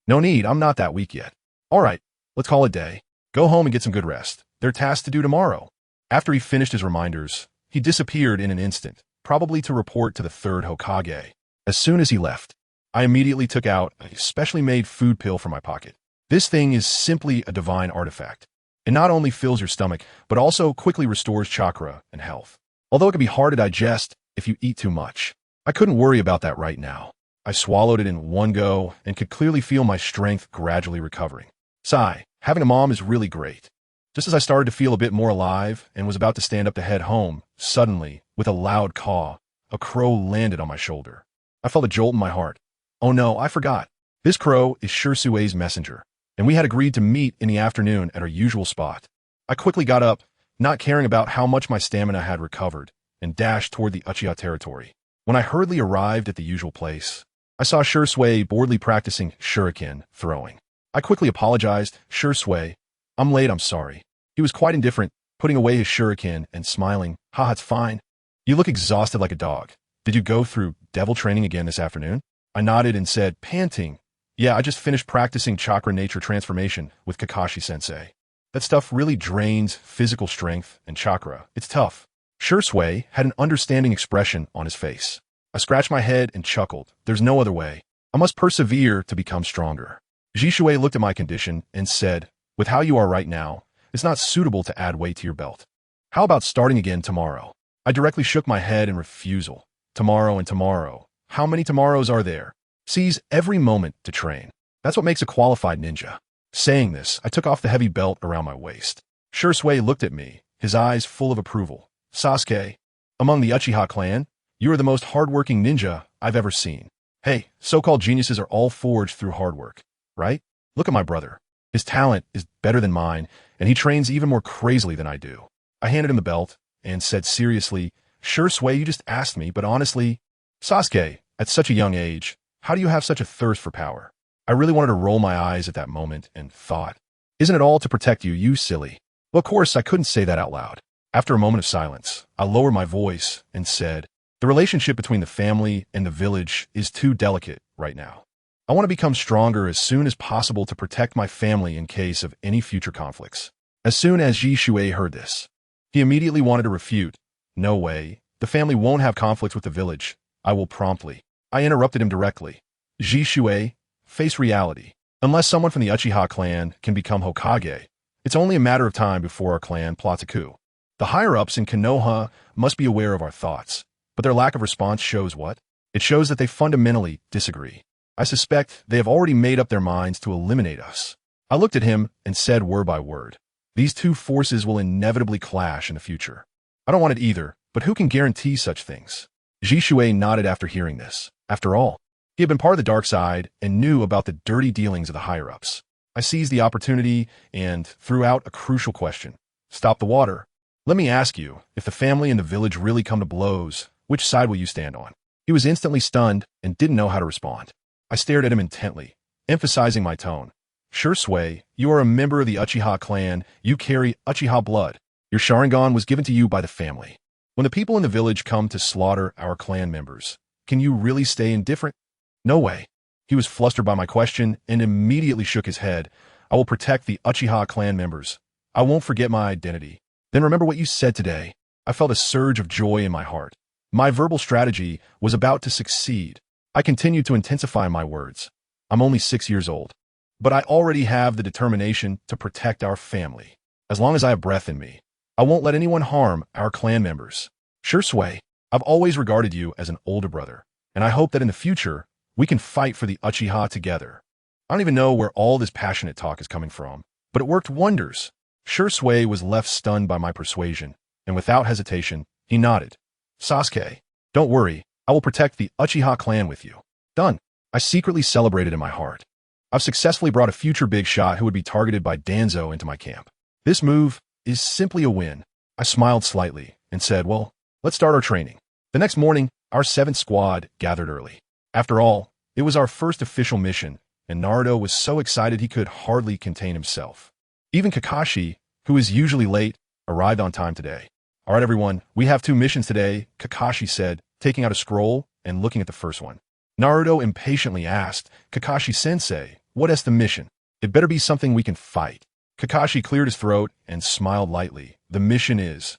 "No need, I'm not that weak yet." "All right, let's call it a day. Go home and get some good rest. There are tasks to do tomorrow." After he finished his reminders, he disappeared in an instant, probably to report to the third Hokage. As soon as he left, I immediately took out a specially made food pill from my pocket. This thing is simply a divine artifact. It not only fills your stomach, but also quickly restores chakra and health. Although it can be hard to digest if you eat too much, I couldn't worry about that right now. I swallowed it in one go and could clearly feel my strength gradually recovering. Sigh, having a mom is really great. Just as I started to feel a bit more alive and was about to stand up to head home, suddenly, with a loud caw, a crow landed on my shoulder. I felt a jolt in my heart. Oh no, I forgot. This crow is Shirsue's messenger, and we had agreed to meet in the afternoon at our usual spot. I quickly got up, not caring about how much my stamina had recovered, and dashed toward the Uchiha territory. When I hurriedly arrived at the usual place, I saw Shirsue boredly practicing shuriken throwing. I quickly apologized. "Shirsue, I'm late, I'm sorry." He was quite indifferent, putting away his shuriken and smiling. "Haha, it's fine. You look exhausted like a dog. Did you go through devil training again this afternoon?" I nodded and said, panting, "Yeah, I just finished practicing chakra nature transformation with Kakashi-sensei. That stuff really drains physical strength and chakra. It's tough." Shirsue had an understanding expression on his face. I scratched my head and chuckled. There's no other way. I must persevere to become stronger. Jishue looked at my condition and said, "With how you are right now, it's not suitable to add weight to your belt. How about starting again tomorrow?" I directly shook my head in refusal. Tomorrow and tomorrow. How many tomorrows are there? Seize every moment to train. That's what makes a qualified ninja. Saying this, I took off the heavy belt around my waist. Shirsue looked at me, his eyes full of approval. "Sasuke, among the Uchiha clan, you are the most hardworking ninja I've ever seen. Hey, so-called geniuses are all forged through hard work, right? Look at my brother. His talent is better than mine, and he trains even more crazily than I do." I handed him the belt and said seriously, "Shirsue, you just asked me, but honestly, Sasuke, at such a young age, how do you have such a thirst for power?" I really wanted to roll my eyes at that moment and thought, "Isn't it all to protect you, you silly?" Well, of course, I couldn't say that out loud. After a moment of silence, I lowered my voice and said, "The relationship between the family and the village is too delicate right now. I want to become stronger as soon as possible to protect my family in case of any future conflicts." As soon as Jishue heard this, he immediately wanted to refute. "No way. The family won't have conflicts with the village. I will promptly." I interrupted him directly. "Jishue, face reality. Unless someone from the Uchiha clan can become Hokage, it's only a matter of time before our clan plots a coup. The higher-ups in Konoha must be aware of our thoughts, but their lack of response shows what? It shows that they fundamentally disagree. I suspect they have already made up their minds to eliminate us." I looked at him and said word by word, "These two forces will inevitably clash in the future. I don't want it either, but who can guarantee such things?" Jishue nodded after hearing this. After all, he had been part of the dark side and knew about the dirty dealings of the higher-ups. I seized the opportunity and threw out a crucial question. "Stop the water. Let me ask you, if the family and the village really come to blows, which side will you stand on?" He was instantly stunned and didn't know how to respond. I stared at him intently, emphasizing my tone. "Shirsue, you are a member of the Uchiha clan. You carry Uchiha blood. Your Sharingan was given to you by the family. When the people in the village come to slaughter our clan members, can you really stay indifferent?" "No way." He was flustered by my question and immediately shook his head. "I will protect the Uchiha clan members. I won't forget my identity." "Then remember what you said today." I felt a surge of joy in my heart. My verbal strategy was about to succeed. I continued to intensify my words. "I'm only 6 years old. but I already have the determination to protect our family. As long as I have breath in me, I won't let anyone harm our clan members. SHASUKE, I've always regarded you as an older brother, and I hope that in the future, we can fight for the Uchiha together. I don't even know where all this passionate talk is coming from, but it worked wonders. SHASUKE was left stunned by my persuasion, and without hesitation, he nodded. Sasuke, don't worry, I will protect the Uchiha clan with you. Done. I secretly celebrated in my heart. I've successfully brought a future big shot who would be targeted by Danzo into my camp. This move is simply a win. I smiled slightly and said, well, let's start our training. The next morning, our 7th squad gathered early. After all, it was our first official mission, and Naruto was so excited he could hardly contain himself. Even Kakashi, who is usually late, arrived on time today. All right, everyone, we have 2 missions today, Kakashi said, taking out a scroll and looking at the first one. Naruto impatiently asked, Kakashi-sensei, what is the mission? It better be something we can fight. Kakashi cleared his throat and smiled lightly. The mission is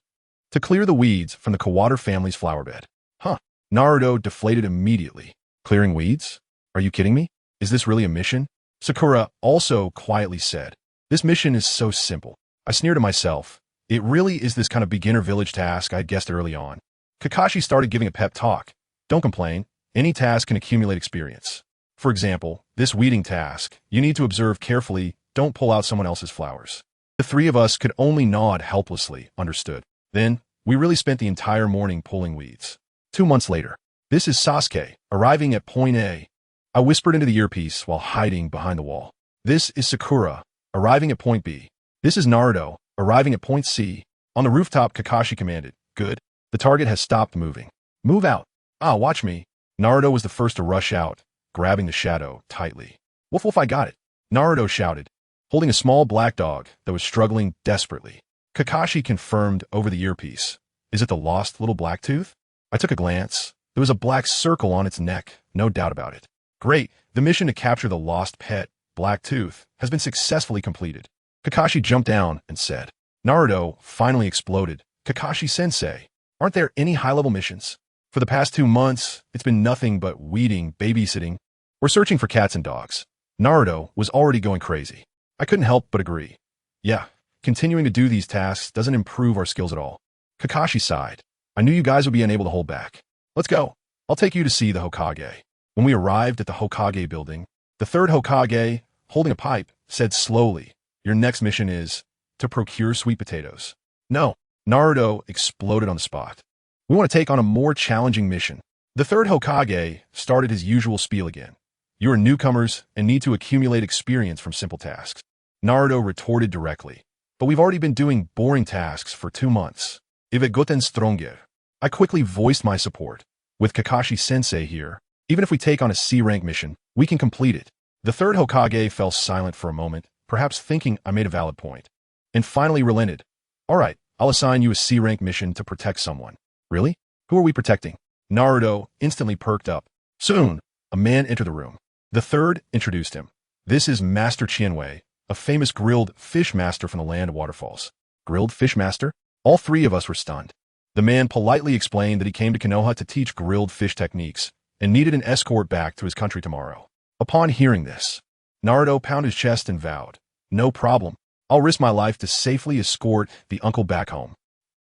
to clear the weeds from the Kawada family's flower bed. Huh. Naruto deflated immediately. Clearing weeds? Are you kidding me? Is this really a mission? Sakura also quietly said, this mission is so simple. I sneered to myself. It really is this kind of beginner village task I'd guessed early on. Kakashi started giving a pep talk. Don't complain. Any task can accumulate experience. For example, this weeding task, you need to observe carefully, don't pull out someone else's flowers. The 3 of us could only nod helplessly, understood. Then, we really spent the entire morning pulling weeds. 2 months later, this is Sasuke, arriving at point A. I whispered into the earpiece while hiding behind the wall. This is Sakura, arriving at point B. This is Naruto, arriving at point C. On the rooftop, Kakashi commanded, good. The target has stopped moving. Move out. Ah, watch me. Naruto was the first to rush out, grabbing the shadow tightly. Woof woof, I got it. Naruto shouted, holding a small black dog that was struggling desperately. Kakashi confirmed over the earpiece. Is it the lost little black tooth? I took a glance. There was a black circle on its neck, no doubt about it. Great, the mission to capture the lost pet, Black Tooth, has been successfully completed. Kakashi jumped down and said. Naruto finally exploded. Kakashi-sensei, aren't there any high-level missions? For the past 2 months, it's been nothing but weeding, babysitting, or searching for cats and dogs. Naruto was already going crazy. I couldn't help but agree. Yeah, continuing to do these tasks doesn't improve our skills at all. Kakashi sighed. I knew you guys would be unable to hold back. Let's go. I'll take you to see the Hokage. When we arrived at the Hokage building, the 3rd Hokage, holding a pipe, said slowly, your next mission is to procure sweet potatoes. No, Naruto exploded on the spot. We want to take on a more challenging mission. The 3rd Hokage started his usual spiel again. You are newcomers and need to accumulate experience from simple tasks. Naruto retorted directly. But we've already been doing boring tasks for 2 months. If it gotten stronger. I quickly voiced my support. With Kakashi-sensei here, even if we take on a C-rank mission, we can complete it. The 3rd Hokage fell silent for a moment, perhaps thinking I made a valid point, and finally relented. All right, I'll assign you a C-rank mission to protect someone. Really? Who are we protecting? Naruto instantly perked up. Soon, a man entered the room. The 3rd introduced him. This is Master Chienwei, a famous grilled fish master from the land of waterfalls. Grilled fish master? All 3 of us were stunned. The man politely explained that he came to Konoha to teach grilled fish techniques and needed an escort back to his country tomorrow. Upon hearing this, Naruto pounded his chest and vowed, no problem. I'll risk my life to safely escort the uncle back home.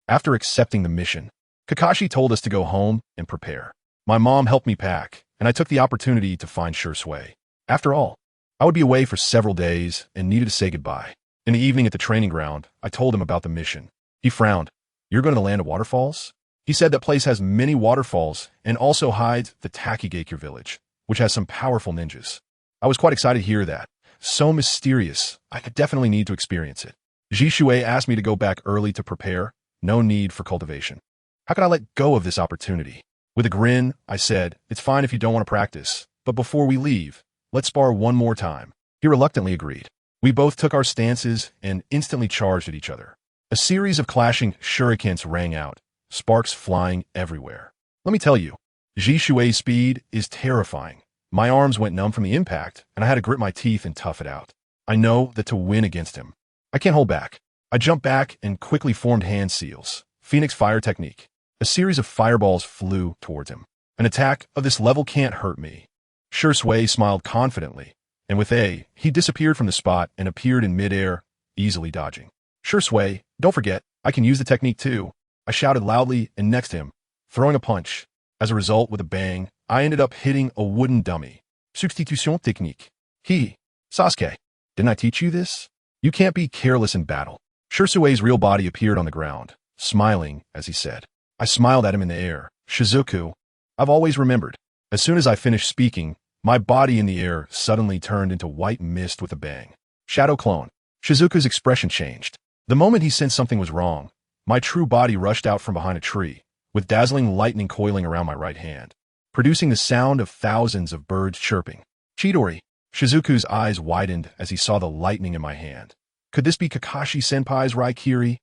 After accepting the mission, Kakashi told us to go home and prepare. My mom helped me pack, and I took the opportunity to find SHASUKE. After all, I would be away for several days and needed to say goodbye. In the evening at the training ground, I told him about the mission. He frowned. You're going to the land of waterfalls? He said that place has many waterfalls and also hides the Takigakure village, which has some powerful ninjas. I was quite excited to hear that. So mysterious, I could definitely need to experience it. Jisue asked me to go back early to prepare. No need for cultivation. How could I let go of this opportunity? With a grin, I said, it's fine if you don't want to practice, but before we leave, let's spar one more time. He reluctantly agreed. We both took our stances and instantly charged at each other. A series of clashing shurikens rang out, sparks flying everywhere. Let me tell you, Jisue's speed is terrifying. My arms went numb from the impact, and I had to grit my teeth and tough it out. I know that to win against him, I can't hold back. I jumped back and quickly formed hand seals. Phoenix fire technique. A series of fireballs flew towards him. An attack of this level can't hurt me. SHASUKE smiled confidently. And with A, he disappeared from the spot and appeared in midair, easily dodging. Sure, Sway, don't forget, I can use the technique too. I shouted loudly and next him, throwing a punch. As a result, with a bang, I ended up hitting a wooden dummy. Substitution technique. Sasuke, didn't I teach you this? You can't be careless in battle. Shirsue's real body appeared on the ground, smiling as he said. I smiled at him in the air. Shizuku, I've always remembered. As soon as I finished speaking, my body in the air suddenly turned into white mist with a bang. Shadow clone. Shizuku's expression changed. The moment he sensed something was wrong, my true body rushed out from behind a tree, with dazzling lightning coiling around my right hand, producing the sound of thousands of birds chirping. Chidori. Shizuku's eyes widened as he saw the lightning in my hand. Could this be Kakashi-senpai's Raikiri?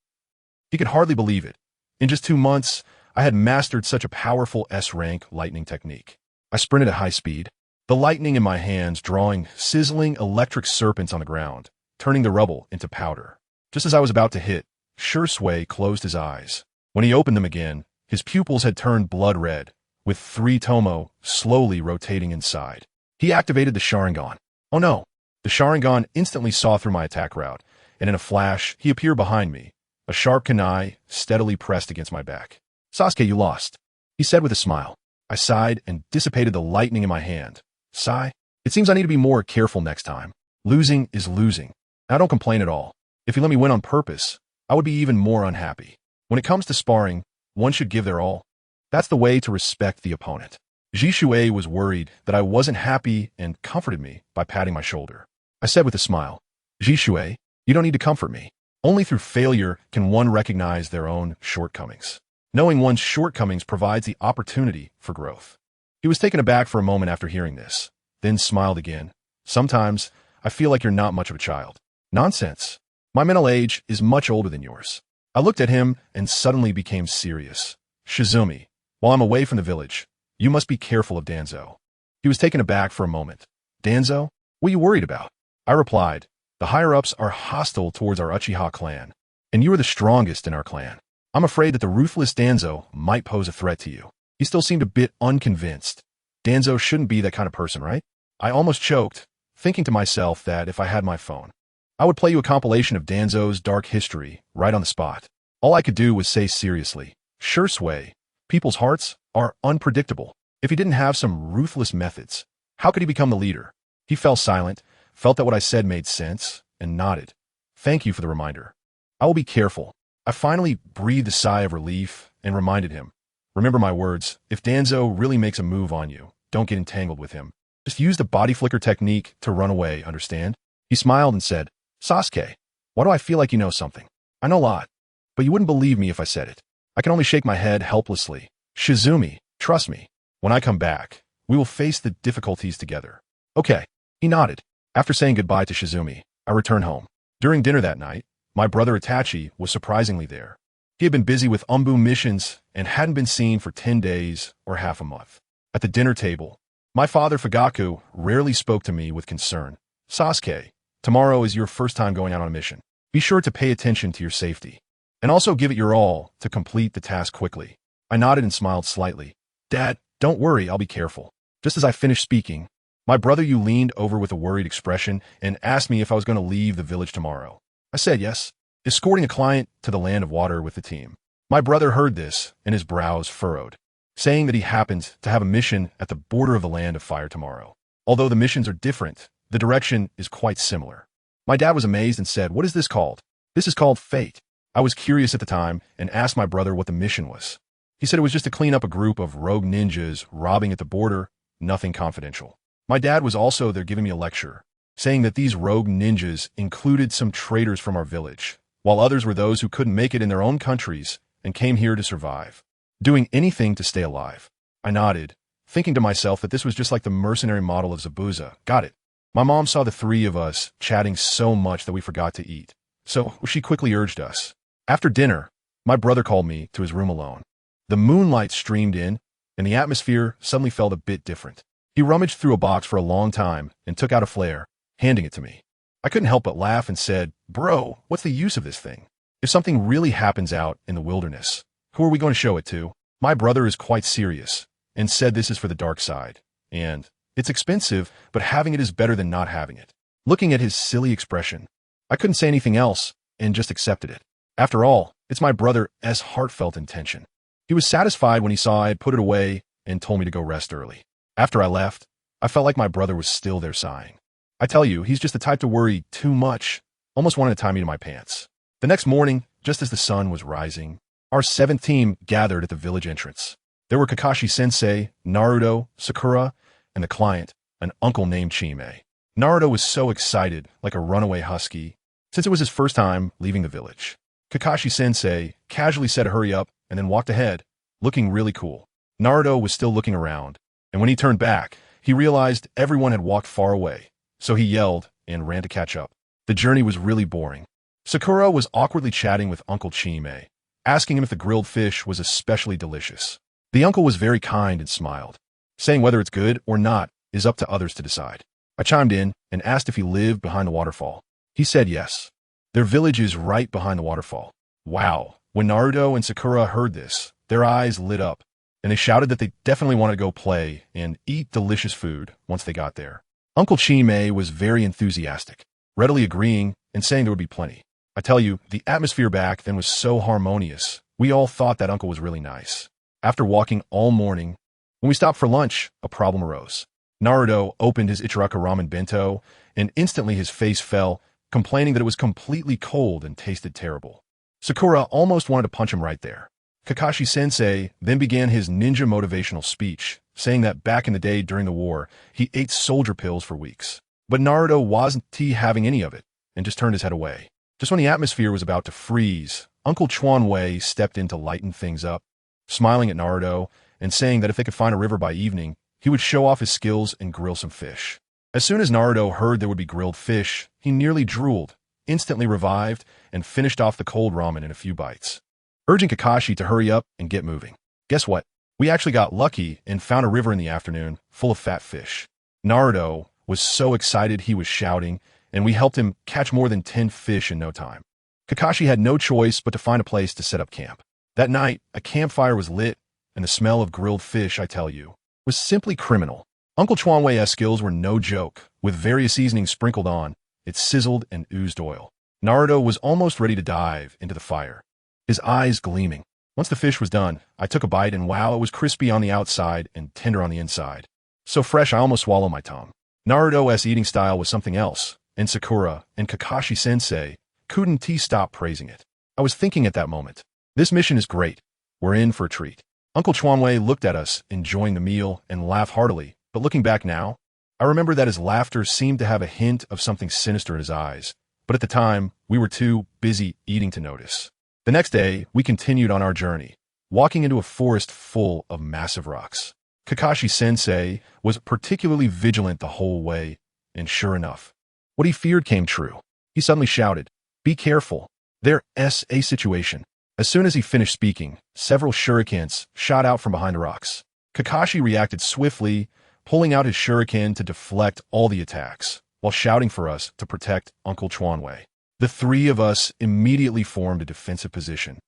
He could hardly believe it. In just 2 months, I had mastered such a powerful S-rank lightning technique. I sprinted at high speed, the lightning in my hands drawing sizzling electric serpents on the ground, turning the rubble into powder. Just as I was about to hit, Shursui closed his eyes. When he opened them again, his pupils had turned blood red, with 3 Tomo slowly rotating inside. He activated the Sharingan. Oh no! The Sharingan instantly saw through my attack route, and in a flash, he appeared behind me, a sharp kunai steadily pressed against my back. Sasuke, you lost, he said with a smile. I sighed and dissipated the lightning in my hand. Sigh? It seems I need to be more careful next time. Losing is losing. I don't complain at all. If you let me win on purpose, I would be even more unhappy. When it comes to sparring, one should give their all. That's the way to respect the opponent. Jishuei was worried that I wasn't happy and comforted me by patting my shoulder. I said with a smile, Jishuei, you don't need to comfort me. Only through failure can one recognize their own shortcomings. Knowing one's shortcomings provides the opportunity for growth. He was taken aback for a moment after hearing this, then smiled again. Sometimes, I feel like you're not much of a child. Nonsense. My mental age is much older than yours. I looked at him and suddenly became serious. Shizumi, while I'm away from the village, you must be careful of Danzo. He was taken aback for a moment. Danzo? What are you worried about? I replied, the higher-ups are hostile towards our Uchiha clan, and you are the strongest in our clan. I'm afraid that the ruthless Danzo might pose a threat to you. He still seemed a bit unconvinced. Danzo shouldn't be that kind of person, right? I almost choked, thinking to myself that if I had my phone, I would play you a compilation of Danzo's dark history right on the spot. All I could do was say seriously, Shursui, people's hearts are unpredictable. If he didn't have some ruthless methods, how could he become the leader? He fell silent, felt that what I said made sense, and nodded. Thank you for the reminder. I will be careful. I finally breathed a sigh of relief and reminded him. Remember my words, if Danzo really makes a move on you, don't get entangled with him. Just use the body flicker technique to run away, understand? He smiled and said, Sasuke, why do I feel like you know something? I know a lot, but you wouldn't believe me if I said it. I can only shake my head helplessly. Shizumi, trust me. When I come back, we will face the difficulties together. Okay. He nodded. After saying goodbye to Shizumi, I returned home. During dinner that night, my brother Itachi was surprisingly there. He had been busy with Umbu missions and hadn't been seen for 10 days or half a month. At the dinner table, my father Fugaku rarely spoke to me with concern. Sasuke, tomorrow is your first time going out on a mission. Be sure to pay attention to your safety, and also give it your all to complete the task quickly. I nodded and smiled slightly. Dad, don't worry, I'll be careful. Just as I finished speaking, my brother Yu leaned over with a worried expression and asked me if I was going to leave the village tomorrow. I said yes, escorting a client to the land of water with the team. My brother heard this and his brows furrowed, saying that he happened to have a mission at the border of the land of fire tomorrow. Although the missions are different, the direction is quite similar. My dad was amazed and said, what is this called? This is called fate. I was curious at the time and asked my brother what the mission was. He said it was just to clean up a group of rogue ninjas robbing at the border, nothing confidential. My dad was also there giving me a lecture, saying that these rogue ninjas included some traitors from our village, while others were those who couldn't make it in their own countries and came here to survive, doing anything to stay alive. I nodded, thinking to myself that this was just like the mercenary model of Zabuza. Got it. My mom saw the 3 of us chatting so much that we forgot to eat, so she quickly urged us. After dinner, my brother called me to his room alone. The moonlight streamed in, and the atmosphere suddenly felt a bit different. He rummaged through a box for a long time and took out a flare, handing it to me. I couldn't help but laugh and said, Bro, what's the use of this thing? If something really happens out in the wilderness, who are we going to show it to? My brother is quite serious and said this is for the dark side, and It's expensive, but having it is better than not having it. Looking at his silly expression, I couldn't say anything else and just accepted it. After all, it's my brother's heartfelt intention. He was satisfied when he saw I had put it away and told me to go rest early. After I left, I felt like my brother was still there sighing. I tell you, he's just the type to worry too much, almost wanted to tie me to my pants. The next morning, just as the sun was rising, our 7th team gathered at the village entrance. There were Kakashi-sensei, Naruto, Sakura, and the client, an uncle named Chime. Naruto was so excited, like a runaway husky, since it was his first time leaving the village. Kakashi-sensei casually said hurry up and then walked ahead, looking really cool. Naruto was still looking around, and when he turned back, he realized everyone had walked far away, so he yelled and ran to catch up. The journey was really boring. Sakura was awkwardly chatting with Uncle Chime, asking him if the grilled fish was especially delicious. The uncle was very kind and smiled, saying whether it's good or not is up to others to decide. I chimed in and asked if he lived behind the waterfall. He said yes. Their village is right behind the waterfall. Wow. When Naruto and Sakura heard this, their eyes lit up, and they shouted that they definitely wanted to go play and eat delicious food once they got there. Uncle Chime was very enthusiastic, readily agreeing and saying there would be plenty. I tell you, the atmosphere back then was so harmonious. We all thought that uncle was really nice. After walking all morning, when we stopped for lunch, a problem arose. Naruto opened his Ichiraka ramen bento, and instantly his face fell, complaining that it was completely cold and tasted terrible. Sakura almost wanted to punch him right there. Kakashi-sensei then began his ninja motivational speech, saying that back in the day during the war, he ate soldier pills for weeks. But Naruto wasn't having any of it, and just turned his head away. Just when the atmosphere was about to freeze, Uncle Chuanwei stepped in to lighten things up, smiling at Naruto and saying that if they could find a river by evening, he would show off his skills and grill some fish. As soon as Naruto heard there would be grilled fish, he nearly drooled, instantly revived, and finished off the cold ramen in a few bites, urging Kakashi to hurry up and get moving. Guess what? We actually got lucky and found a river in the afternoon full of fat fish. Naruto was so excited he was shouting, and we helped him catch more than 10 fish in no time. Kakashi had no choice but to find a place to set up camp. That night, a campfire was lit, and the smell of grilled fish, I tell you, was simply criminal. Uncle Chuanwei's skills were no joke. With various seasonings sprinkled on, it sizzled and oozed oil. Naruto was almost ready to dive into the fire, his eyes gleaming. Once the fish was done, I took a bite and wow, it was crispy on the outside and tender on the inside. So fresh I almost swallowed my tongue. Naruto's eating style was something else, and Sakura and Kakashi-sensei couldn't stop praising it. I was thinking at that moment, this mission is great. We're in for a treat. Uncle Chuanwei looked at us, enjoying the meal, and laughed heartily, but looking back now, I remember that his laughter seemed to have a hint of something sinister in his eyes, but at the time, we were too busy eating to notice. The next day, we continued on our journey, walking into a forest full of massive rocks. Kakashi-sensei was particularly vigilant the whole way, and sure enough, what he feared came true. He suddenly shouted, "Be careful. There's a situation." As soon as he finished speaking, several shurikens shot out from behind the rocks. Kakashi reacted swiftly, pulling out his shuriken to deflect all the attacks, while shouting for us to protect Uncle Chuanwei. The three of us immediately formed a defensive position,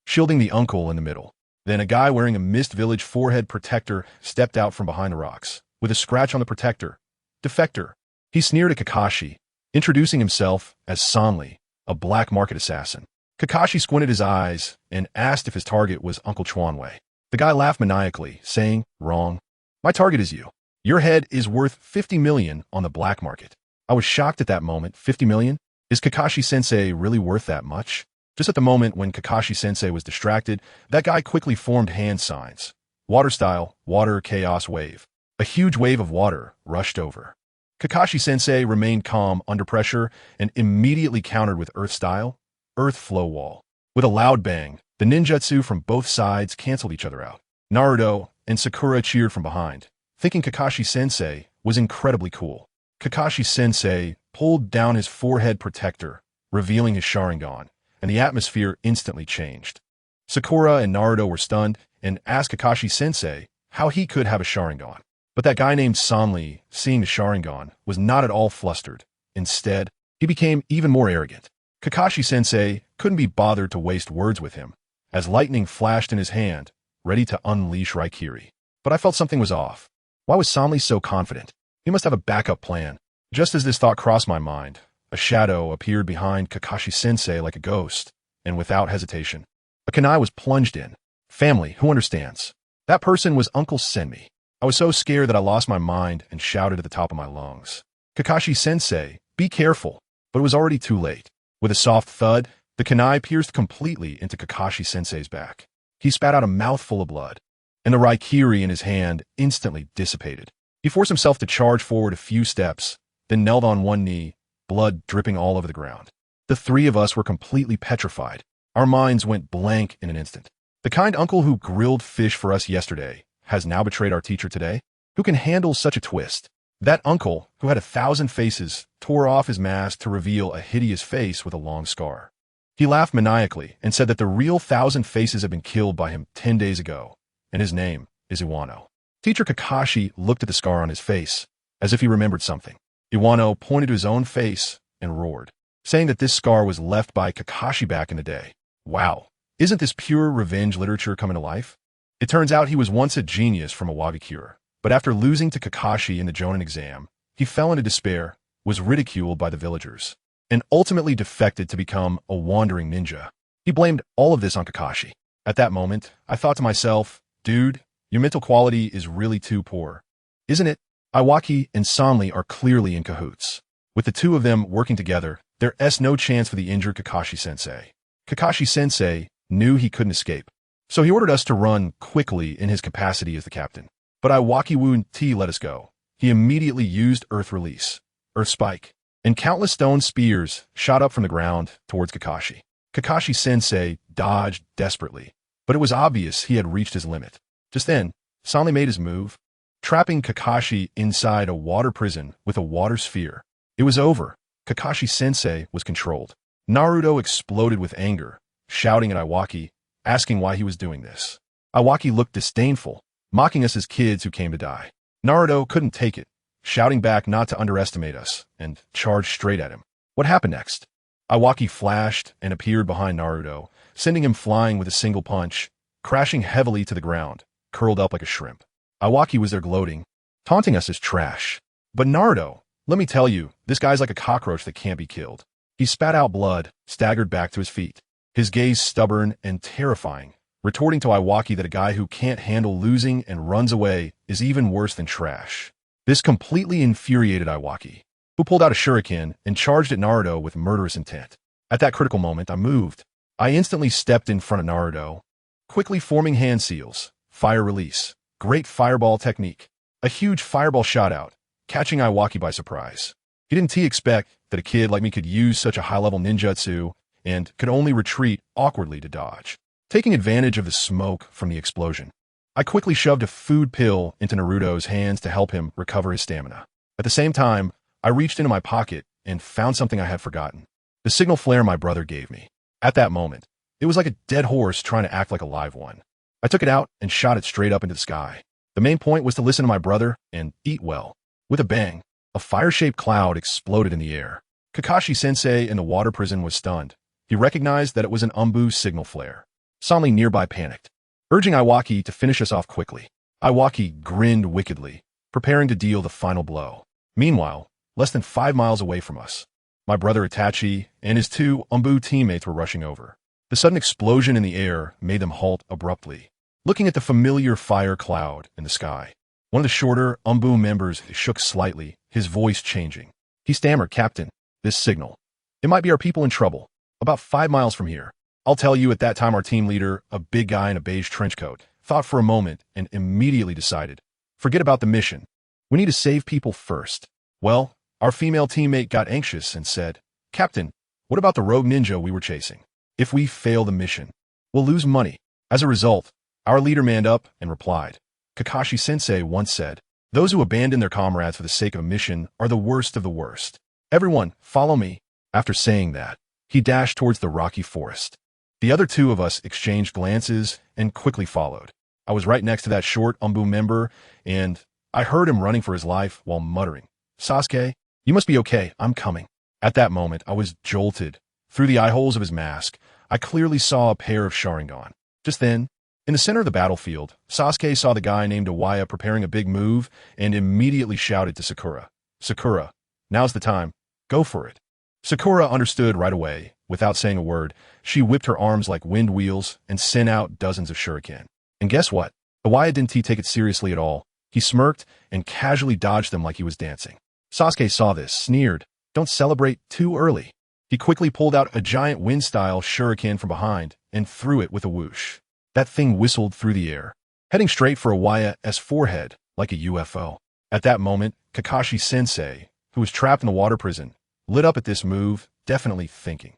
shielding the uncle in the middle. Then a guy wearing a Mist Village forehead protector stepped out from behind the rocks, with a scratch on the protector. Defector. He sneered at Kakashi, introducing himself as Sanli, a black market assassin. Kakashi squinted his eyes and asked if his target was Uncle Chuanwei. The guy laughed maniacally, saying, "Wrong. My target is you. Your head is worth 50 million on the black market." I was shocked at that moment. 50 million? Is Kakashi-sensei really worth that much? Just at the moment when Kakashi-sensei was distracted, that guy quickly formed hand signs. Water style, water chaos wave. A huge wave of water rushed over. Kakashi-sensei remained calm under pressure and immediately countered with earth style, earth flow wall. With a loud bang, the ninjutsu from both sides canceled each other out. Naruto and Sakura cheered from behind, thinking Kakashi-sensei was incredibly cool. Kakashi-sensei pulled down his forehead protector, revealing his Sharingan, and the atmosphere instantly changed. Sakura and Naruto were stunned and asked Kakashi-sensei how he could have a Sharingan. But that guy named Sanli, seeing the Sharingan, was not at all flustered. Instead, he became even more arrogant. Kakashi-sensei couldn't be bothered to waste words with him, as lightning flashed in his hand, ready to unleash Raikiri. But I felt something was off. Why was Sanli so confident? He must have a backup plan. Just as this thought crossed my mind, a shadow appeared behind Kakashi-sensei like a ghost, and without hesitation, a kunai was plunged in. Family, who understands? That person was Uncle Senmi. I was so scared that I lost my mind and shouted at the top of my lungs, "Kakashi-sensei, be careful!" But it was already too late. With a soft thud, the kunai pierced completely into Kakashi-sensei's back. He spat out a mouthful of blood, and the raikiri in his hand instantly dissipated. He forced himself to charge forward a few steps, then knelt on one knee, blood dripping all over the ground. The three of us were completely petrified. Our minds went blank in an instant. The kind uncle who grilled fish for us yesterday has now betrayed our teacher today? Who can handle such a twist? That uncle, who had 1,000 faces, tore off his mask to reveal a hideous face with a long scar. He laughed maniacally and said that the real 1,000 faces had been killed by him 10 days ago, and his name is Iwano. Teacher Kakashi looked at the scar on his face, as if he remembered something. Iwano pointed to his own face and roared, saying that this scar was left by Kakashi back in the day. Wow, isn't this pure revenge literature coming to life? It turns out he was once a genius from a Wagakure, but after losing to Kakashi in the Jonin exam, he fell into despair, was ridiculed by the villagers, and ultimately defected to become a wandering ninja. He blamed all of this on Kakashi. At that moment, I thought to myself, dude, your mental quality is really too poor. Isn't it? Iwaki and Sanli are clearly in cahoots. With the two of them working together, there's no chance for the injured Kakashi-sensei. Kakashi-sensei knew he couldn't escape, so he ordered us to run quickly in his capacity as the captain. But Iwaki wouldn't let us go. He immediately used Earth Release, Earth Spike, and countless stone spears shot up from the ground towards Kakashi. Kakashi-sensei dodged desperately, but it was obvious he had reached his limit. Just then, Sanli made his move, trapping Kakashi inside a water prison with a water sphere. It was over. Kakashi-sensei was controlled. Naruto exploded with anger, shouting at Iwaki, asking why he was doing this. Iwaki looked disdainful, mocking us as kids who came to die. Naruto couldn't take it, shouting back not to underestimate us, and charged straight at him. What happened next? Iwaki flashed and appeared behind Naruto, sending him flying with a single punch, crashing heavily to the ground, curled up like a shrimp. Iwaki was there gloating, taunting us as trash. But Naruto, let me tell you, this guy's like a cockroach that can't be killed. He spat out blood, staggered back to his feet, his gaze stubborn and terrifying, retorting to Iwaki that a guy who can't handle losing and runs away is even worse than trash. This completely infuriated Iwaki, who pulled out a shuriken and charged at Naruto with murderous intent. At that critical moment, I moved. I instantly stepped in front of Naruto, quickly forming hand seals, fire release, great fireball technique. A huge fireball shot out, catching Iwaki by surprise. He didn't expect that a kid like me could use such a high-level ninjutsu and could only retreat awkwardly to dodge. Taking advantage of the smoke from the explosion, I quickly shoved a food pill into Naruto's hands to help him recover his stamina. At the same time, I reached into my pocket and found something I had forgotten. The signal flare my brother gave me. At that moment, it was like a dead horse trying to act like a live one. I took it out and shot it straight up into the sky. The main point was to listen to my brother and eat well. With a bang, a fire-shaped cloud exploded in the air. Kakashi-sensei in the water prison was stunned. He recognized that it was an Umbu signal flare. Sanli nearby panicked, urging Iwaki to finish us off quickly. Iwaki grinned wickedly, preparing to deal the final blow. Meanwhile, less than 5 miles away from us, my brother Itachi and his 2 Umbu teammates were rushing over. The sudden explosion in the air made them halt abruptly, looking at the familiar fire cloud in the sky. One of the shorter Umbu members shook slightly, his voice changing. He stammered, "Captain, this signal. It might be our people in trouble. About 5 miles from here." I'll tell you, at that time our team leader, a big guy in a beige trench coat, thought for a moment and immediately decided, forget about the mission. We need to save people first. Well, our female teammate got anxious and said, "Captain, what about the rogue ninja we were chasing? If we fail the mission, we'll lose money." As a result, our leader manned up and replied, "Kakashi-sensei once said, those who abandon their comrades for the sake of a mission are the worst of the worst. Everyone, follow me." After saying that, he dashed towards the rocky forest. The other 2 of us exchanged glances and quickly followed. I was right next to that short Umbu member, and I heard him running for his life while muttering, "Sasuke, you must be okay, I'm coming." At that moment, I was jolted. Through the eye holes of his mask, I clearly saw a pair of Sharingan. Just then, In the center of the battlefield, Sasuke saw the guy named Iwaya preparing a big move and immediately shouted to Sakura, "Sakura, now's the time. Go for it." Sakura understood right away. Without saying a word, she whipped her arms like wind wheels and sent out dozens of shuriken. And guess what? Iwaya didn't take it seriously at all. He smirked and casually dodged them like he was dancing. Sasuke saw this, sneered, "Don't celebrate too early." He quickly pulled out a giant wind-style shuriken from behind and threw it with a whoosh. That thing whistled through the air, heading straight for Iwaya's forehead like a UFO. At that moment, Kakashi-sensei, who was trapped in the water prison, lit up at this move, definitely thinking,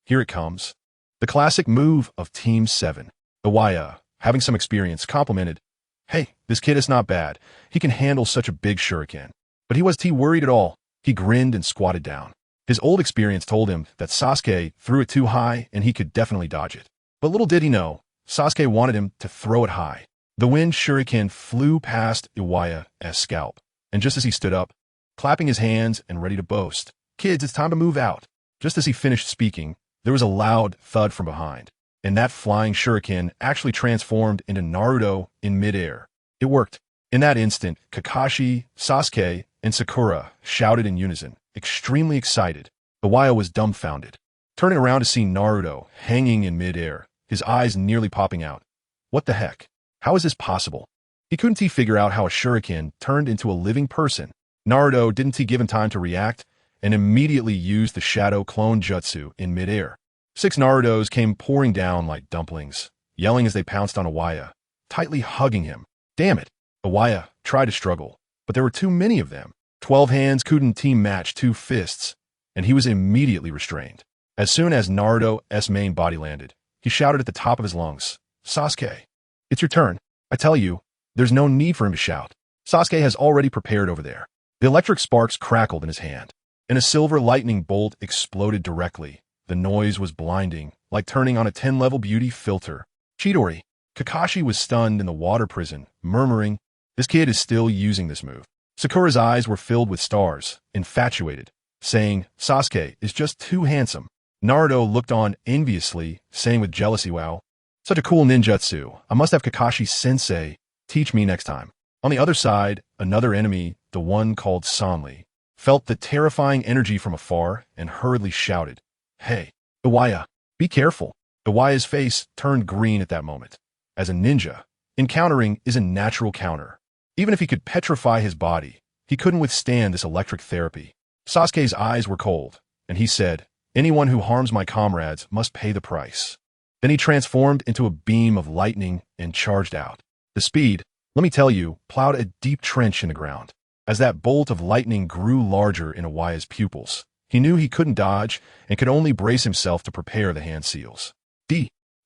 "Here it comes." The classic move of Team 7. Iwaya, having some experience, complimented, "Hey, this kid is not bad. He can handle such a big shuriken." But he wasn't worried at all. He grinned and squatted down. His old experience told him that Sasuke threw it too high and he could definitely dodge it. But little did he know, Sasuke wanted him to throw it high. The wind shuriken flew past Iwaya's scalp, and just as he stood up, clapping his hands and ready to boast, "Kids, it's time to move out." Just as he finished speaking, there was a loud thud from behind, and that flying shuriken actually transformed into Naruto in midair. It worked. In that instant, Kakashi, Sasuke, and Sakura shouted in unison, extremely excited. Iwaya was dumbfounded, turning around to see Naruto hanging in midair, his eyes nearly popping out. What the heck? How is this possible? He couldn't figure out how a shuriken turned into a living person. Naruto didn't give him time to react and immediately used the shadow clone jutsu in midair. 6 Narutos came pouring down like dumplings, yelling as they pounced on Iwaya, tightly hugging him. Damn it! Iwaya tried to struggle, but there were too many of them. 12 hands couldn't team match 2 fists, and he was immediately restrained. As soon as Naruto's main body landed, he shouted at the top of his lungs, "Sasuke, it's your turn. I tell you, there's no need for him to shout. Sasuke has already prepared over there." The electric sparks crackled in his hand, and a silver lightning bolt exploded directly. The noise was blinding, like turning on a 10-level beauty filter. Chidori. Kakashi was stunned in the water prison, murmuring, "This kid is still using this move." Sakura's eyes were filled with stars, infatuated, saying, "Sasuke is just too handsome." Naruto looked on enviously, saying with jealousy, "Wow, such a cool ninjutsu. I must have Kakashi-sensei teach me next time." On the other side, another enemy, the one called Sanli, felt the terrifying energy from afar and hurriedly shouted, "Hey, Iwaya, be careful." Iwaya's face turned green at that moment. As a ninja, encountering is a natural counter. Even if he could petrify his body, he couldn't withstand this electric therapy. Sasuke's eyes were cold, and he said, "Anyone who harms my comrades must pay the price." Then he transformed into a beam of lightning and charged out. The speed, let me tell you, plowed a deep trench in the ground. As that bolt of lightning grew larger in Iwaya's pupils, he knew he couldn't dodge and could only brace himself to prepare the hand seals.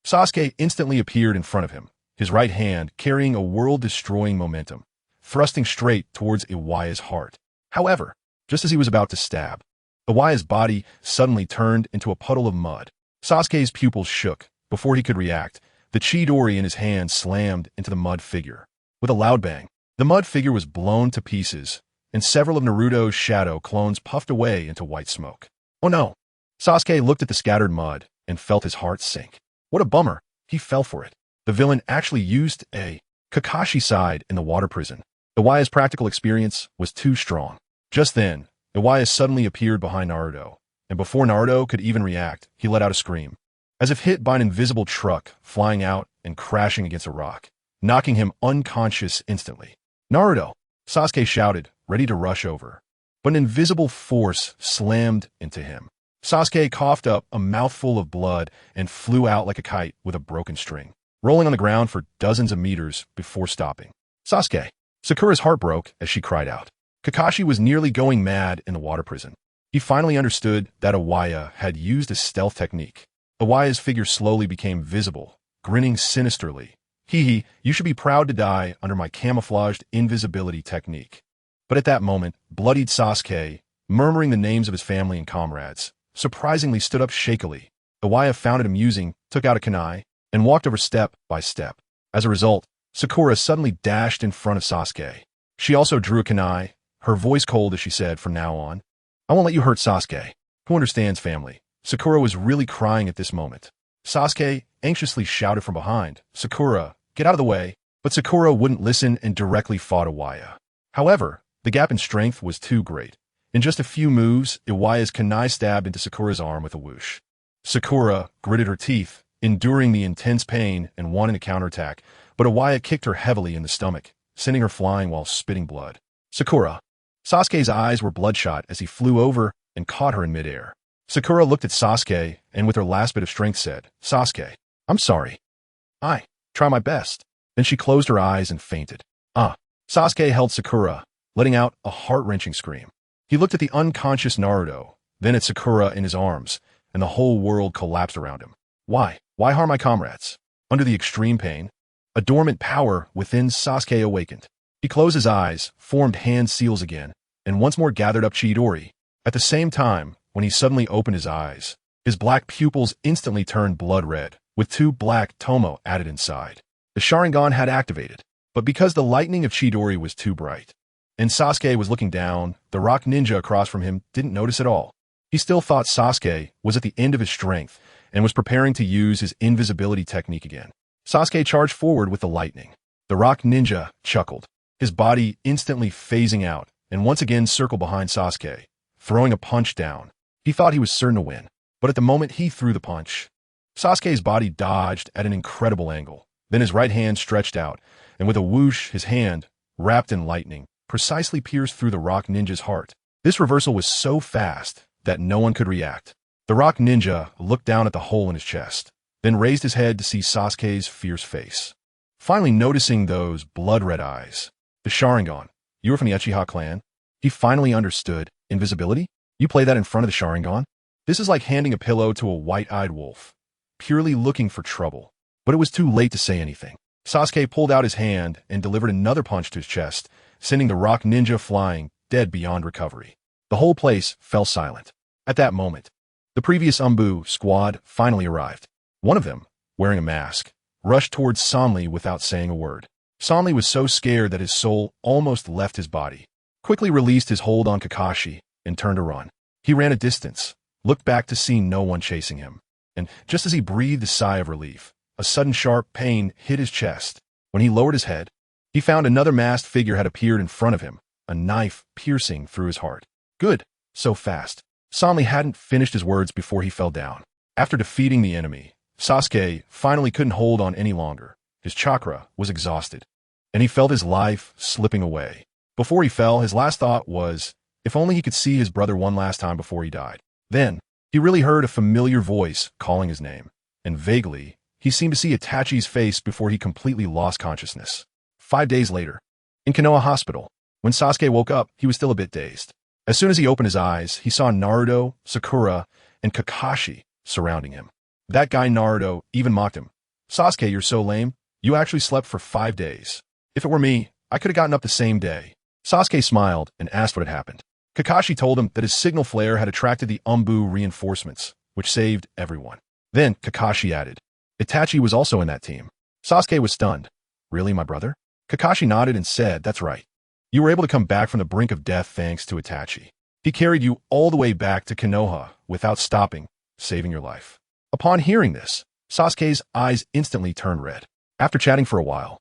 Sasuke instantly appeared in front of him, his right hand carrying a world-destroying momentum, thrusting straight towards Iwaya's heart. However, just as he was about to stab, Iwaya's body suddenly turned into a puddle of mud. Sasuke's pupils shook. Before he could react, the Chidori in his hand slammed into the mud figure. With a loud bang, the mud figure was blown to pieces, and several of Naruto's shadow clones puffed away into white smoke. Oh no! Sasuke looked at the scattered mud and felt his heart sink. What a bummer, he fell for it. The villain actually used a Kakashi side in the water prison. Iwaya's practical experience was too strong. Just then, Iwaya suddenly appeared behind Naruto, and before Naruto could even react, he let out a scream, as if hit by an invisible truck flying out and crashing against a rock, knocking him unconscious instantly. "Naruto!" Sasuke shouted, ready to rush over. But an invisible force slammed into him. Sasuke coughed up a mouthful of blood and flew out like a kite with a broken string, rolling on the ground for dozens of meters before stopping. "Sasuke!" Sakura's heart broke as she cried out. Kakashi was nearly going mad in the water prison. He finally understood that Iwaya had used a stealth technique. Iwaya's figure slowly became visible, grinning sinisterly. "Hee, you should be proud to die under my camouflaged invisibility technique." But at that moment, bloodied Sasuke, murmuring the names of his family and comrades, surprisingly stood up shakily. Iwaya found it amusing, took out a kunai, and walked over step by step. As a result, Sakura suddenly dashed in front of Sasuke. She also drew a kunai, her voice cold as she said, "From now on, I won't let you hurt Sasuke." Who understands family? Sakura was really crying at this moment. Sasuke anxiously shouted from behind, "Sakura, "Get out of the way." But Sakura wouldn't listen and directly fought Iwaya. However, the gap in strength was too great. In just a few moves, Iwaya's kunai stabbed into Sakura's arm with a whoosh. Sakura gritted her teeth, enduring the intense pain and wanting to counterattack, but Iwaya kicked her heavily in the stomach, sending her flying while spitting blood. Sakura. Sasuke's eyes were bloodshot as he flew over and caught her in midair. Sakura looked at Sasuke and with her last bit of strength said, "Sasuke, I'm sorry. I try my best." Then she closed her eyes and fainted. Sasuke held Sakura, letting out a heart-wrenching scream. He looked at the unconscious Naruto, then at Sakura in his arms, and the whole world collapsed around him. Why? Why harm my comrades? Under the extreme pain, a dormant power within Sasuke awakened. He closed his eyes, formed hand seals again, and once more gathered up Chidori. At the same time, when he suddenly opened his eyes, his black pupils instantly turned blood red, with 2 black tomo added inside. The Sharingan had activated, but because the lightning of Chidori was too bright, and Sasuke was looking down, the rock ninja across from him didn't notice at all. He still thought Sasuke was at the end of his strength and was preparing to use his invisibility technique again. Sasuke charged forward with the lightning. The rock ninja chuckled, his body instantly phasing out, and once again circled behind Sasuke, throwing a punch down. He thought he was certain to win, but at the moment he threw the punch, Sasuke's body dodged at an incredible angle. Then his right hand stretched out, and with a whoosh, his hand, wrapped in lightning, precisely pierced through the rock ninja's heart. This reversal was so fast that no one could react. The rock ninja looked down at the hole in his chest, then raised his head to see Sasuke's fierce face. Finally noticing those blood-red eyes. The Sharingan. You were from the Uchiha clan? He finally understood. Invisibility? You play that in front of the Sharingan? This is like handing a pillow to a white-eyed wolf, purely looking for trouble. But it was too late to say anything. Sasuke pulled out his hand and delivered another punch to his chest, sending the rock ninja flying, dead beyond recovery. The whole place fell silent. At that moment, the previous Umbu squad finally arrived. One of them, wearing a mask, rushed towards Sanli without saying a word. Sanli was so scared that his soul almost left his body, quickly released his hold on Kakashi, and turned to run. He ran a distance, looked back to see no one chasing him, and just as he breathed a sigh of relief, a sudden sharp pain hit his chest. When he lowered his head, he found another masked figure had appeared in front of him, a knife piercing through his heart. Good, so fast. Sanli hadn't finished his words before he fell down. After defeating the enemy, Sasuke finally couldn't hold on any longer. His chakra was exhausted, and he felt his life slipping away. Before he fell, his last thought was, if only he could see his brother one last time before he died. Then, he really heard a familiar voice calling his name, and vaguely, he seemed to see Itachi's face before he completely lost consciousness. 5 days later, in Konoha Hospital, when Sasuke woke up, he was still a bit dazed. As soon as he opened his eyes, he saw Naruto, Sakura, and Kakashi surrounding him. That guy Naruto even mocked him. "Sasuke, you're so lame. You actually slept for 5 days. If it were me, I could have gotten up the same day." Sasuke smiled and asked what had happened. Kakashi told him that his signal flare had attracted the Umbu reinforcements, which saved everyone. Then Kakashi added, Itachi was also in that team. Sasuke was stunned. "Really, my brother?" Kakashi nodded and said, "That's right. You were able to come back from the brink of death thanks to Itachi. He carried you all the way back to Konoha without stopping, saving your life." Upon hearing this, Sasuke's eyes instantly turned red. After chatting for a while,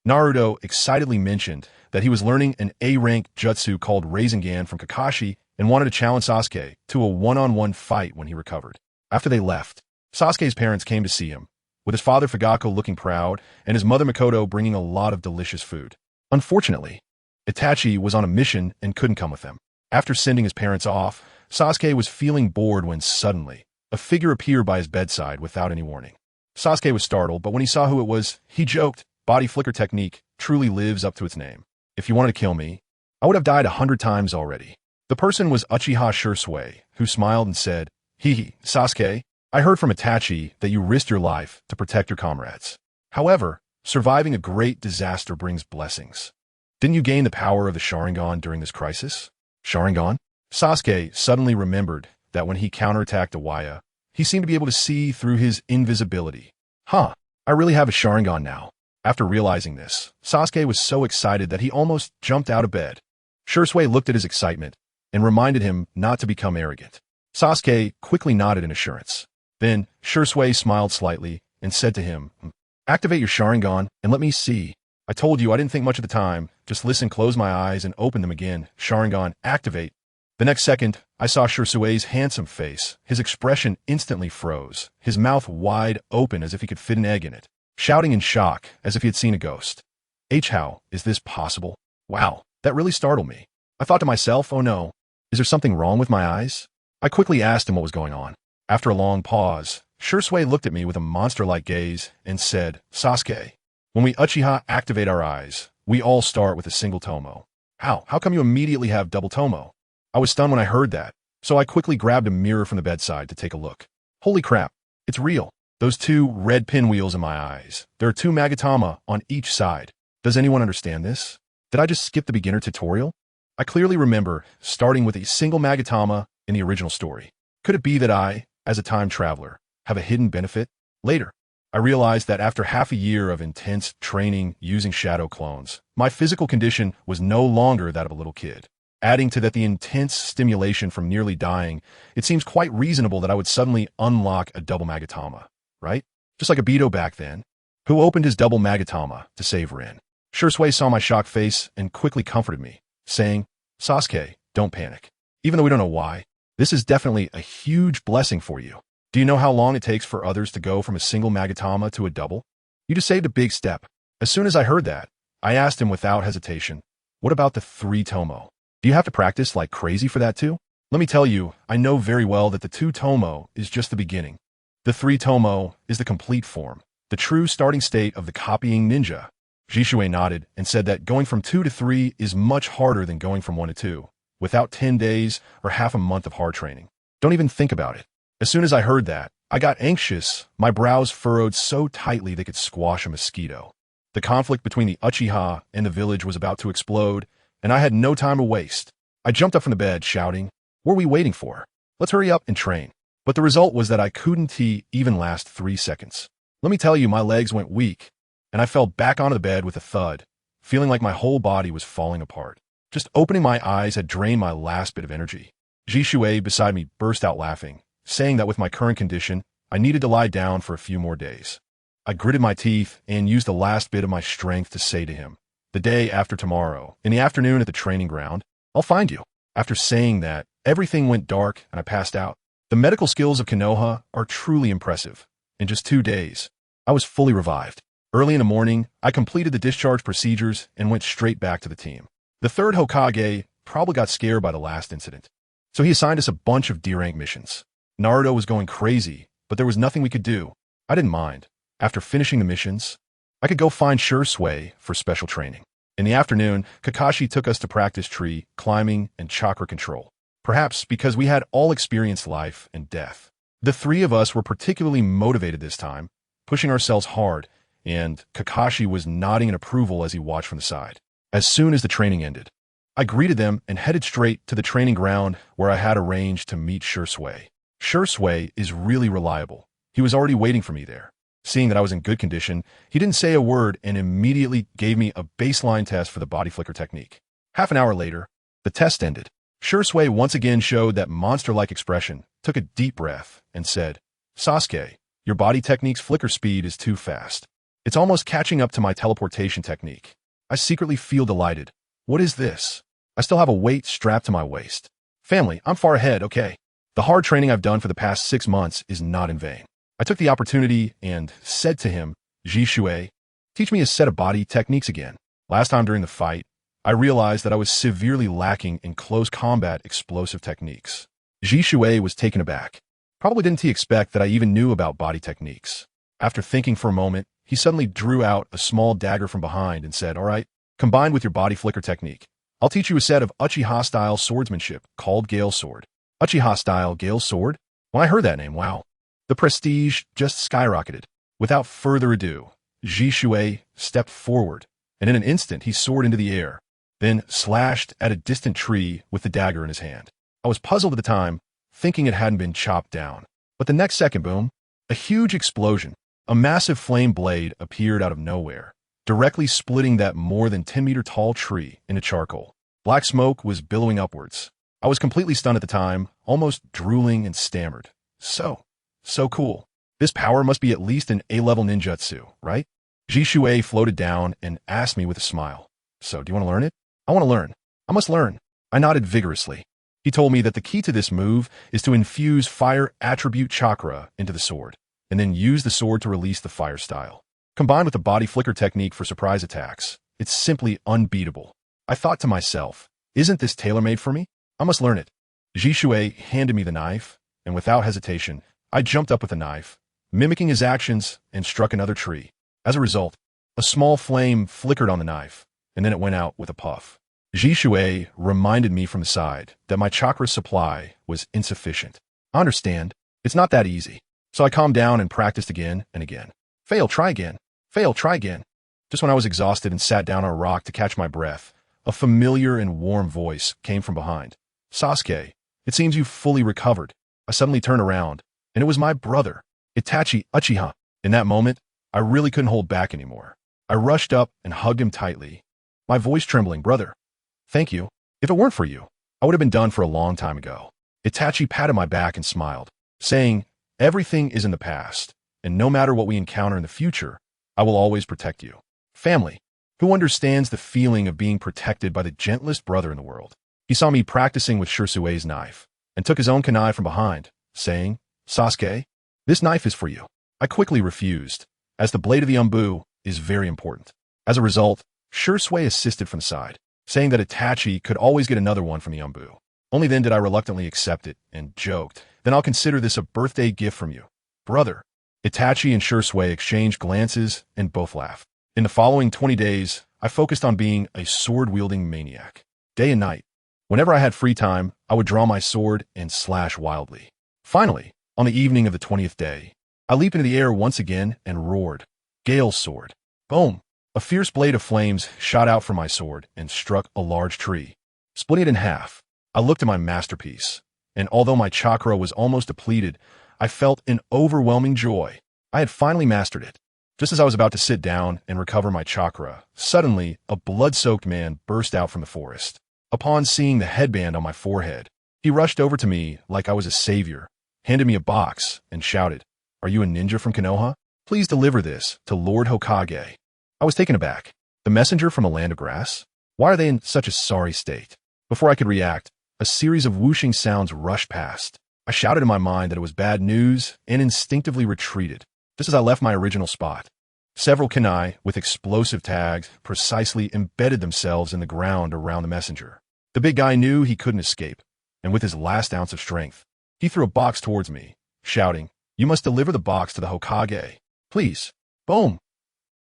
Naruto excitedly mentioned that he was learning an A-rank jutsu called Rasengan from Kakashi and wanted to challenge Sasuke to a one-on-one fight when he recovered. After they left, Sasuke's parents came to see him, with his father Fugako looking proud and his mother Makoto bringing a lot of delicious food. Unfortunately, Itachi was on a mission and couldn't come with them. After sending his parents off, Sasuke was feeling bored when suddenly, a figure appeared by his bedside without any warning. Sasuke was startled, but when he saw who it was, he joked, "Body flicker technique truly lives up to its name. If you wanted to kill me, I would have died 100 times already." The person was Uchiha Shursui, who smiled and said, "Hee, Sasuke, I heard from Itachi that you risked your life to protect your comrades. However, surviving a great disaster brings blessings. Didn't you gain the power of the Sharingan during this crisis?" Sharingan? Sasuke suddenly remembered that when he counterattacked Iwaya, he seemed to be able to see through his invisibility. I really have a Sharingan now. After realizing this, Sasuke was so excited that he almost jumped out of bed. Shursui looked at his excitement and reminded him not to become arrogant. Sasuke quickly nodded in assurance. Then Shursui smiled slightly and said to him, Activate your Sharingan and let me see. I told you I didn't think much at the time. Just listen, close my eyes, and open them again. Sharingan, activate. The next second, I saw Shirsue's handsome face. His expression instantly froze, his mouth wide open as if he could fit an egg in it, shouting in shock as if he had seen a ghost. How is this possible? Wow, that really startled me. I thought to myself, oh no, is there something wrong with my eyes? I quickly asked him what was going on. After a long pause, Shirsue looked at me with a monster-like gaze and said, Sasuke, when we Uchiha activate our eyes, we all start with a single tomo. How? How come you immediately have double tomo? I was stunned when I heard that, so I quickly grabbed a mirror from the bedside to take a look. Holy crap, it's real. Those two red pinwheels in my eyes. There are two Magatama on each side. Does anyone understand this? Did I just skip the beginner tutorial? I clearly remember starting with a single Magatama in the original story. Could it be that I, as a time traveler, have a hidden benefit? Later, I realized that after half a year of intense training using shadow clones, my physical condition was no longer that of a little kid. Adding to that the intense stimulation from nearly dying, it seems quite reasonable that I would suddenly unlock a double Magatama, right? Just like Obito back then, who opened his double Magatama to save Rin. Shirsue saw my shocked face and quickly comforted me, saying, Sasuke, don't panic. Even though we don't know why, this is definitely a huge blessing for you. Do you know how long it takes for others to go from a single Magatama to a double? You just saved a big step. As soon as I heard that, I asked him without hesitation, what about the 3 tomo? Do you have to practice like crazy for that too? Let me tell you, I know very well that the 2 tomo is just the beginning. The 3 tomo is the complete form, the true starting state of the copying ninja. Jishue nodded and said that going from 2 to 3 is much harder than going from 1 to 2, without 10 days or half a month of hard training. Don't even think about it. As soon as I heard that, I got anxious, my brows furrowed so tightly they could squash a mosquito. The conflict between the Uchiha and the village was about to explode, and I had no time to waste. I jumped up from the bed, shouting, what are we waiting for? Let's hurry up and train. But the result was that I couldn't even last 3 seconds. Let me tell you, my legs went weak, and I fell back onto the bed with a thud, feeling like my whole body was falling apart. Just opening my eyes had drained my last bit of energy. Jishue beside me burst out laughing, saying that with my current condition, I needed to lie down for a few more days. I gritted my teeth and used the last bit of my strength to say to him, the day after tomorrow, in the afternoon at the training ground, I'll find you. After saying that, everything went dark and I passed out. The medical skills of Konoha are truly impressive. In just 2 days, I was fully revived. Early in the morning, I completed the discharge procedures and went straight back to the team. The 3rd Hokage probably got scared by the last incident, so he assigned us a bunch of D-rank missions. Naruto was going crazy, but there was nothing we could do. I didn't mind. After finishing the missions, I could go find Shirsue for special training. In the afternoon, Kakashi took us to practice tree, climbing, and chakra control. Perhaps because we had all experienced life and death. The 3 of us were particularly motivated this time, pushing ourselves hard, and Kakashi was nodding in approval as he watched from the side. As soon as the training ended, I greeted them and headed straight to the training ground where I had arranged to meet Shirsue. Shirsue is really reliable. He was already waiting for me there. Seeing that I was in good condition, he didn't say a word and immediately gave me a baseline test for the body flicker technique. Half an hour later, the test ended. Shirsue once again showed that monster-like expression, took a deep breath, and said, Sasuke, your body technique's flicker speed is too fast. It's almost catching up to my teleportation technique. I secretly feel delighted. What is this? I still have a weight strapped to my waist. Family, I'm far ahead, okay? The hard training I've done for the past 6 months is not in vain. I took the opportunity and said to him, Jishue, teach me a set of body techniques again. Last time during the fight, I realized that I was severely lacking in close combat explosive techniques. Jishue was taken aback. Probably didn't he expect that I even knew about body techniques. After thinking for a moment, he suddenly drew out a small dagger from behind and said, all right, combined with your body flicker technique, I'll teach you a set of Uchiha-style swordsmanship called Gale Sword. Uchiha-style Gale Sword? When I heard that name, wow. The prestige just skyrocketed. Without further ado, Jishue stepped forward, and in an instant he soared into the air, then slashed at a distant tree with the dagger in his hand. I was puzzled at the time, thinking it hadn't been chopped down. But the next second, boom, a huge explosion. A massive flame blade appeared out of nowhere, directly splitting that more than 10-meter tall tree into charcoal. Black smoke was billowing upwards. I was completely stunned at the time, almost drooling and stammered. So cool. This power must be at least an A-level ninjutsu, right? Shui floated down and asked me with a smile. So, do you want to learn it? I want to learn. I must learn. I nodded vigorously. He told me that the key to this move is to infuse fire attribute chakra into the sword, and then use the sword to release the fire style. Combined with the body flicker technique for surprise attacks, it's simply unbeatable. I thought to myself, isn't this tailor-made for me? I must learn it. Shui handed me the knife, and without hesitation, I jumped up with the knife, mimicking his actions, and struck another tree. As a result, a small flame flickered on the knife, and then it went out with a puff. Shui reminded me from the side that my chakra supply was insufficient. I understand. It's not that easy. So I calmed down and practiced again and again. Fail, try again. Fail, try again. Just when I was exhausted and sat down on a rock to catch my breath, a familiar and warm voice came from behind. Sasuke, it seems you've fully recovered. I suddenly turned around, and it was my brother, Itachi Uchiha. In that moment, I really couldn't hold back anymore. I rushed up and hugged him tightly, my voice trembling. Brother, thank you. If it weren't for you, I would have been done for a long time ago. Itachi patted my back and smiled, saying, everything is in the past, and no matter what we encounter in the future, I will always protect you. Family, who understands the feeling of being protected by the gentlest brother in the world. He saw me practicing with Shirsue's knife, and took his own kunai from behind, saying, Sasuke, this knife is for you. I quickly refused, as the blade of the umbu is very important. As a result, Shirsue assisted from the side, saying that Itachi could always get another one from the umbu. Only then did I reluctantly accept it, and joked, then I'll consider this a birthday gift from you. Brother. Itachi and Shirsue exchanged glances and both laughed. In the following 20 days, I focused on being a sword-wielding maniac. Day and night. Whenever I had free time, I would draw my sword and slash wildly. Finally, on the evening of the 20th day, I leaped into the air once again and roared, Gale's sword. Boom! A fierce blade of flames shot out from my sword and struck a large tree. Splitting it in half, I looked at my masterpiece, and although my chakra was almost depleted, I felt an overwhelming joy. I had finally mastered it. Just as I was about to sit down and recover my chakra, suddenly a blood-soaked man burst out from the forest. Upon seeing the headband on my forehead, he rushed over to me like I was a savior, handed me a box, and shouted, Are you a ninja from Konoha? Please deliver this to Lord Hokage. I was taken aback. The messenger from a land of grass? Why are they in such a sorry state? Before I could react, a series of whooshing sounds rushed past. I shouted in my mind that it was bad news and instinctively retreated, just as I left my original spot. Several kunai with explosive tags precisely embedded themselves in the ground around the messenger. The big guy knew he couldn't escape, and with his last ounce of strength, he threw a box towards me, shouting, You must deliver the box to the Hokage. Please. Boom!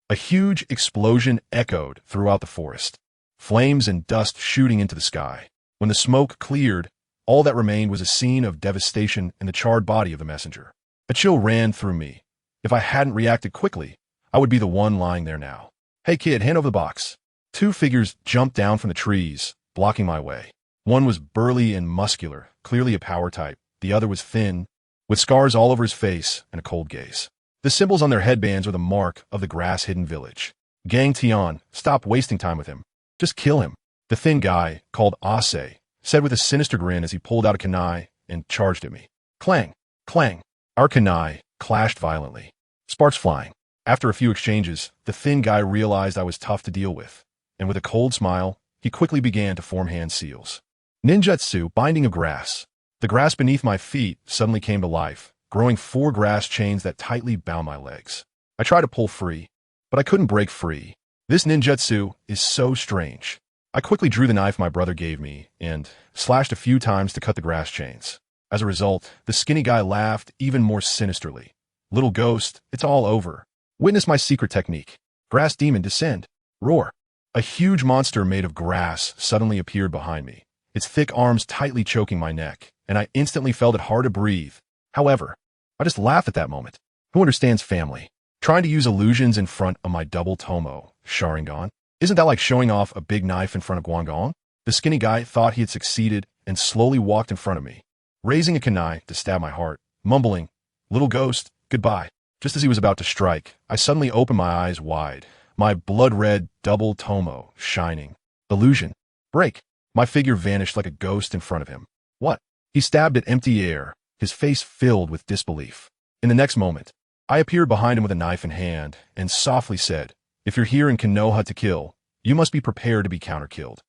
A huge explosion echoed throughout the forest, flames and dust shooting into the sky. When the smoke cleared, all that remained was a scene of devastation in the charred body of the messenger. A chill ran through me. If I hadn't reacted quickly, I would be the one lying there now. Hey kid, hand over the box. Two figures jumped down from the trees, blocking my way. One was burly and muscular, clearly a power type. The other was thin, with scars all over his face and a cold gaze. The symbols on their headbands were the mark of the grass-hidden village. Gang Tian, stop wasting time with him. Just kill him. The thin guy, called Ase, said with a sinister grin as he pulled out a kunai and charged at me. Clang! Clang! Our kunai clashed violently, sparks flying. After a few exchanges, the thin guy realized I was tough to deal with, and with a cold smile, he quickly began to form hand seals. Ninjutsu, binding of grass. The grass beneath my feet suddenly came to life, growing 4 grass chains that tightly bound my legs. I tried to pull free, but I couldn't break free. This ninjutsu is so strange. I quickly drew the knife my brother gave me and slashed a few times to cut the grass chains. As a result, the skinny guy laughed even more sinisterly. Little ghost, it's all over. Witness my secret technique. Grass demon, descend. Roar. A huge monster made of grass suddenly appeared behind me, its thick arms tightly choking my neck, and I instantly felt it hard to breathe. However, I just laughed at that moment. Who understands family? Trying to use illusions in front of my double tomo, Sharingan? Isn't that like showing off a big knife in front of Guangong? The skinny guy thought he had succeeded and slowly walked in front of me, raising a kunai to stab my heart, mumbling, Little ghost, goodbye. Just as he was about to strike, I suddenly opened my eyes wide, my blood-red double tomo shining. Illusion. Break. My figure vanished like a ghost in front of him. What? He stabbed at empty air, his face filled with disbelief. In the next moment, I appeared behind him with a knife in hand and softly said, "If you're here in Konoha to kill, you must be prepared to be counter-killed."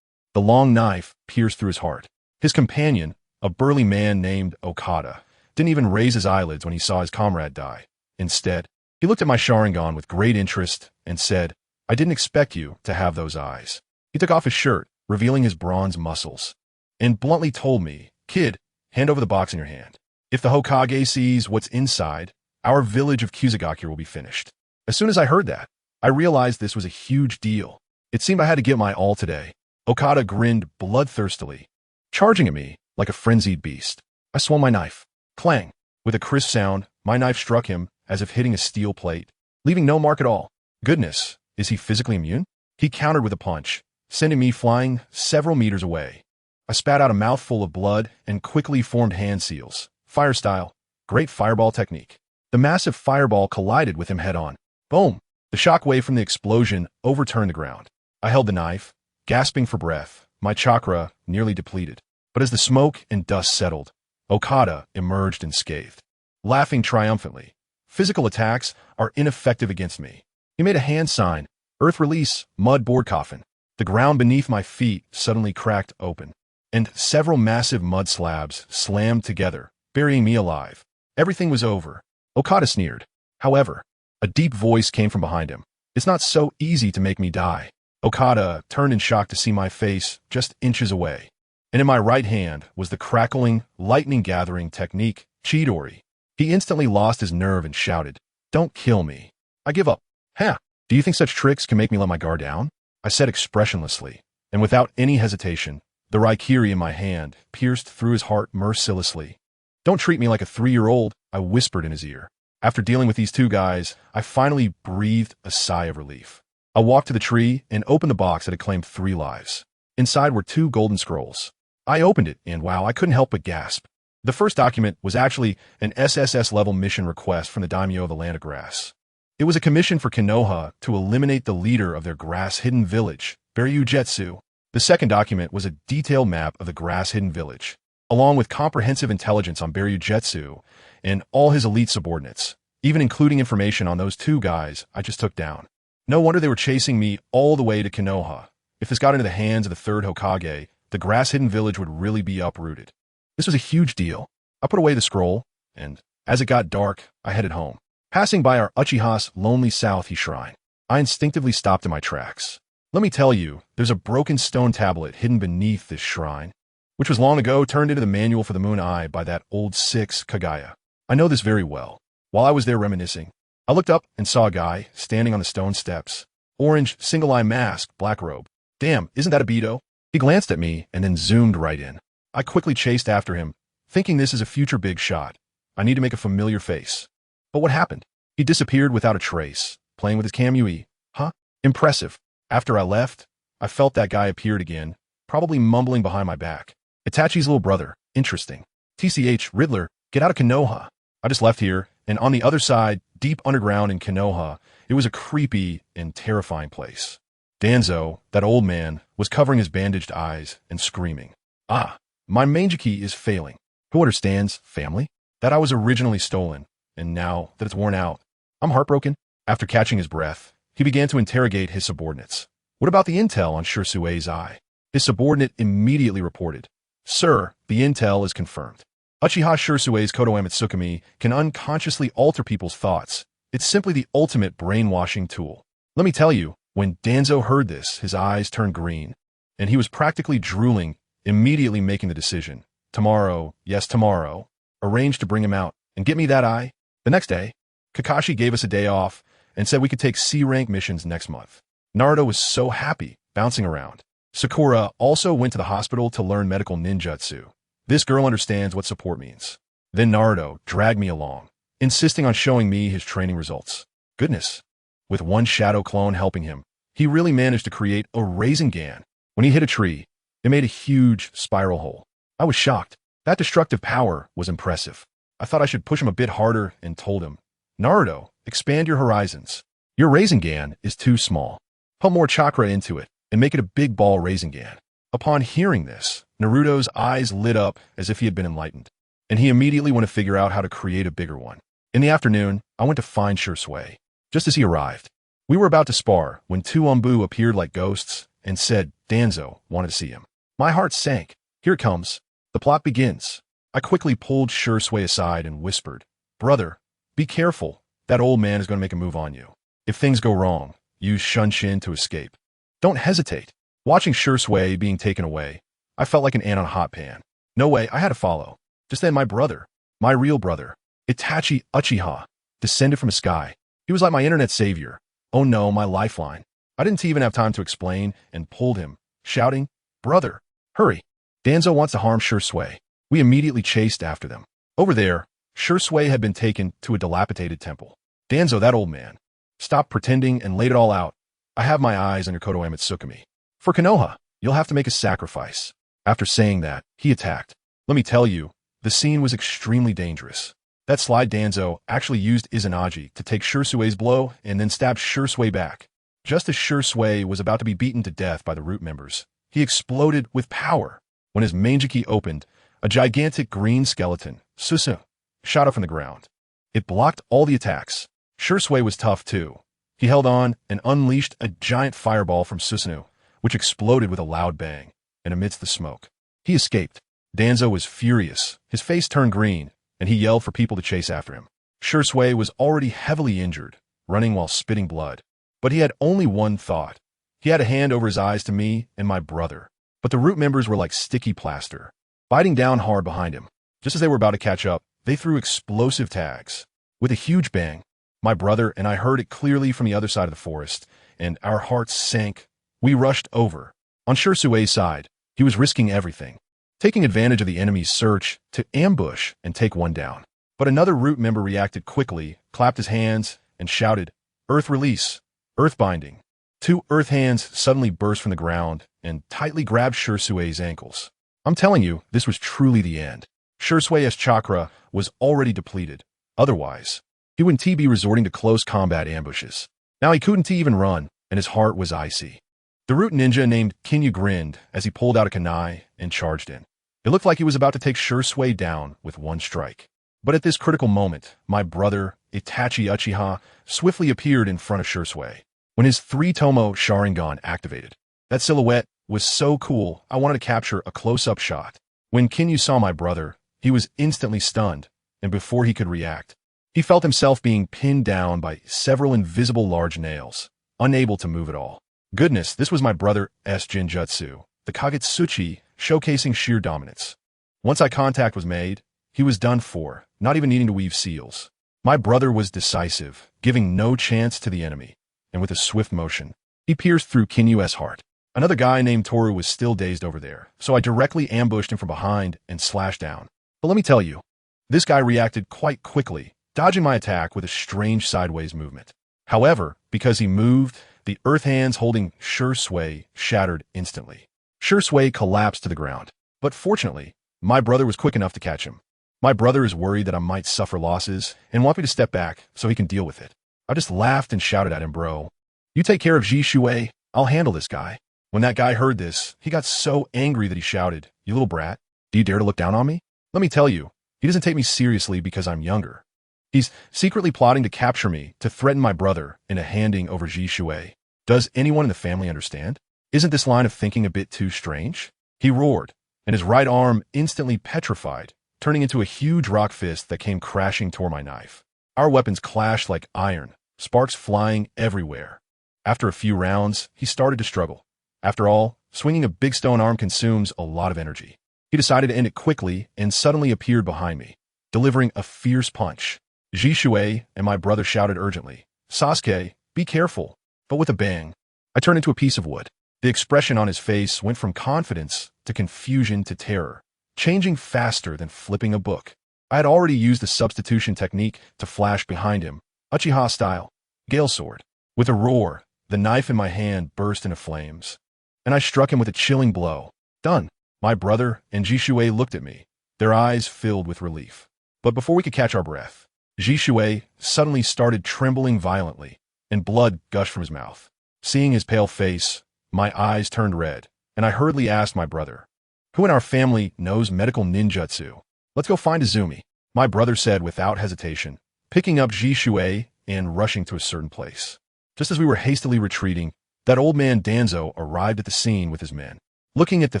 The long knife pierced through his heart. His companion, a burly man named Okada, didn't even raise his eyelids when he saw his comrade die. Instead, he looked at my Sharingan with great interest and said, "I didn't expect you to have those eyes." He took off his shirt, revealing his bronze muscles, and bluntly told me, "Kid, hand over the box in your hand. If the Hokage sees what's inside, our village of Kusagaki will be finished." As soon as I heard that, I realized this was a huge deal. It seemed I had to give my all today. Okada grinned bloodthirstily, charging at me like a frenzied beast. I swung my knife. Clang! With a crisp sound, my knife struck him as if hitting a steel plate, leaving no mark at all. Goodness, is he physically immune? He countered with a punch, sending me flying several meters away. I spat out a mouthful of blood and quickly formed hand seals. Fire style. Great fireball technique. The massive fireball collided with him head-on. Boom! The shockwave from the explosion overturned the ground. I held the knife, gasping for breath, my chakra nearly depleted. But as the smoke and dust settled, Okada emerged unscathed, laughing triumphantly. Physical attacks are ineffective against me. He made a hand sign, earth release, mud board coffin. The ground beneath my feet suddenly cracked open, and several massive mud slabs slammed together, burying me alive. Everything was over. Okada sneered. However, a deep voice came from behind him. "It's not so easy to make me die." Okada turned in shock to see my face just inches away, and in my right hand was the crackling, lightning-gathering technique, Chidori. He instantly lost his nerve and shouted, "Don't kill me. I give up." "Ha! Do you think such tricks can make me let my guard down?" I said expressionlessly, and without any hesitation, the Raikiri in my hand pierced through his heart mercilessly. "Don't treat me like a 3-year-old, I whispered in his ear. After dealing with these two guys, I finally breathed a sigh of relief. I walked to the tree and opened the box that had claimed 3 lives. Inside were 2 golden scrolls. I opened it, and wow, I couldn't help but gasp. The first document was actually an SSS-level mission request from the daimyo of the Land of Grass. It was a commission for Konoha to eliminate the leader of their grass-hidden village, Beryujetsu. The second document was a detailed map of the grass-hidden village, along with comprehensive intelligence on Beryujetsu and all his elite subordinates, even including information on those 2 guys I just took down. No wonder they were chasing me all the way to Konoha. If this got into the hands of the 3rd Hokage, the grass-hidden village would really be uprooted. This was a huge deal. I put away the scroll, and as it got dark, I headed home. Passing by our Uchiha's lonely South shrine, I instinctively stopped in my tracks. Let me tell you, there's a broken stone tablet hidden beneath this shrine, which was long ago turned into the manual for the Moon Eye by that old 6 Kagaya. I know this very well. While I was there reminiscing, I looked up and saw a guy standing on the stone steps. Orange, single-eye mask, black robe. Damn, isn't that a Beto? He glanced at me and then zoomed right in. I quickly chased after him, thinking this is a future big shot. I need to make a familiar face. But what happened? He disappeared without a trace, playing with his Kamui. Huh? Impressive. After I left, I felt that guy appeared again, probably mumbling behind my back. Itachi's little brother. Interesting. TCH, Riddler, get out of Konoha. I just left here, and on the other side, deep underground in Konoha, it was a creepy and terrifying place. Danzo, that old man, was covering his bandaged eyes and screaming. "Ah, my Mangeki is failing. Who understands, family? That I was originally stolen, and now that it's worn out, I'm heartbroken." After catching his breath, he began to interrogate his subordinates. "What about the intel on Shirsue's eye?" His subordinate immediately reported, "Sir, the intel is confirmed. Uchiha Shirsue's Kodoe Mitsukami can unconsciously alter people's thoughts. It's simply the ultimate brainwashing tool." Let me tell you, when Danzo heard this, his eyes turned green, and he was practically drooling, immediately making the decision. Tomorrow, yes tomorrow, arrange to bring him out and get me that eye. The next day, Kakashi gave us a day off and said we could take C-rank missions next month. Naruto was so happy, bouncing around. Sakura also went to the hospital to learn medical ninjutsu. This girl understands what support means. Then Naruto dragged me along, insisting on showing me his training results. Goodness, with one shadow clone helping him, he really managed to create a Rasengan. When he hit a tree, it made a huge spiral hole. I was shocked. That destructive power was impressive. I thought I should push him a bit harder and told him, "Naruto, expand your horizons. Your Rasengan is too small. Put more chakra into it and make it a big ball Rasengan." Upon hearing this, Naruto's eyes lit up as if he had been enlightened, and he immediately wanted to figure out how to create a bigger one. In the afternoon, I went to find Shui just as he arrived. We were about to spar when two Umbu appeared like ghosts and said Danzo wanted to see him. My heart sank. Here it comes. The plot begins. I quickly pulled Shui aside and whispered, "Brother, be careful. That old man is going to make a move on you. If things go wrong, use Shunshin to escape. Don't hesitate." Watching Shui being taken away, I felt like an ant on a hot pan. No way, I had to follow. Just then my brother, my real brother, Itachi Uchiha, descended from the sky. He was like my internet savior. Oh no, my lifeline. I didn't even have time to explain and pulled him, shouting, "Brother, hurry. Danzo wants to harm Shui." We immediately chased after them. Over there, Shui had been taken to a dilapidated temple. "Danzo, that old man. Stop pretending and laid it all out. I have my eyes on your Koto Tsukumi. For Konoha, you'll have to make a sacrifice." After saying that, he attacked. Let me tell you, the scene was extremely dangerous. That slide Danzo actually used Izanagi to take Shusui's blow and then stabbed Shui back. Just as Shui was about to be beaten to death by the root members, he exploded with power. When his Manjiki opened, a gigantic green skeleton, Susu, shot up from the ground. It blocked all the attacks. Shui was tough too. He held on and unleashed a giant fireball from Susanoo, which exploded with a loud bang, and amidst the smoke, he escaped. Danzo was furious. His face turned green, and he yelled for people to chase after him. Shui was already heavily injured, running while spitting blood. But he had only one thought. He had a hand over his eyes to me and my brother. But the root members were like sticky plaster, biting down hard behind him. Just as they were about to catch up, they threw explosive tags. With a huge bang, my brother and I heard it clearly from the other side of the forest, and our hearts sank. We rushed over. On Shusui's side, he was risking everything, taking advantage of the enemy's search to ambush and take one down. But another root member reacted quickly, clapped his hands, and shouted, "Earth release! Earth binding!" Two earth hands suddenly burst from the ground and tightly grabbed Shusui's ankles. I'm telling you, this was truly the end. Shusui's chakra was already depleted. Otherwise, he wouldn't be resorting to close combat ambushes. Now he couldn't even run, and his heart was icy. The root ninja named Kinyu grinned as he pulled out a kunai and charged in. It looked like he was about to take Shui down with one strike. But at this critical moment, my brother, Itachi Uchiha, swiftly appeared in front of Shui. When his 3-tomo Sharingan activated, that silhouette was so cool I wanted to capture a close-up shot. When Kinyu saw my brother, he was instantly stunned, and before he could react, he felt himself being pinned down by several invisible large nails, unable to move at all. Goodness, this was my brother's Jinjutsu, the Kagetsuchi, showcasing sheer dominance. Once eye contact was made, he was done for, not even needing to weave seals. My brother was decisive, giving no chance to the enemy, and with a swift motion, he pierced through Kinyu's heart. Another guy named Toru was still dazed over there, so I directly ambushed him from behind and slashed down. But let me tell you, this guy reacted quite quickly, dodging my attack with a strange sideways movement. However, because he moved, the earth hands holding Shui shattered instantly. Shui collapsed to the ground, but fortunately, my brother was quick enough to catch him. My brother is worried that I might suffer losses and want me to step back so he can deal with it. I just laughed and shouted at him, "Bro, you take care of Shui, I'll handle this guy." When that guy heard this, he got so angry that he shouted, "You little brat, do you dare to look down on me?" Let me tell you, he doesn't take me seriously because I'm younger. He's secretly plotting to capture me to threaten my brother in a handing over Shui. Does anyone in the family understand? Isn't this line of thinking a bit too strange? He roared, and his right arm instantly petrified, turning into a huge rock fist that came crashing toward my knife. Our weapons clashed like iron, sparks flying everywhere. After a few rounds, he started to struggle. After all, swinging a big stone arm consumes a lot of energy. He decided to end it quickly and suddenly appeared behind me, delivering a fierce punch. Shui and my brother shouted urgently, "Sasuke, be careful." But with a bang, I turned into a piece of wood. The expression on his face went from confidence to confusion to terror, changing faster than flipping a book. I had already used the substitution technique to flash behind him, Uchiha style, Gale Sword. With a roar, the knife in my hand burst into flames, and I struck him with a chilling blow. Done. My brother and Shui looked at me, their eyes filled with relief. But before we could catch our breath, Shui suddenly started trembling violently, and blood gushed from his mouth. Seeing his pale face, my eyes turned red, and I hurriedly asked my brother, "Who in our family knows medical ninjutsu? Let's go find Izumi." My brother said without hesitation, picking up Ji Shui and rushing to a certain place. Just as we were hastily retreating, that old man Danzo arrived at the scene with his men, looking at the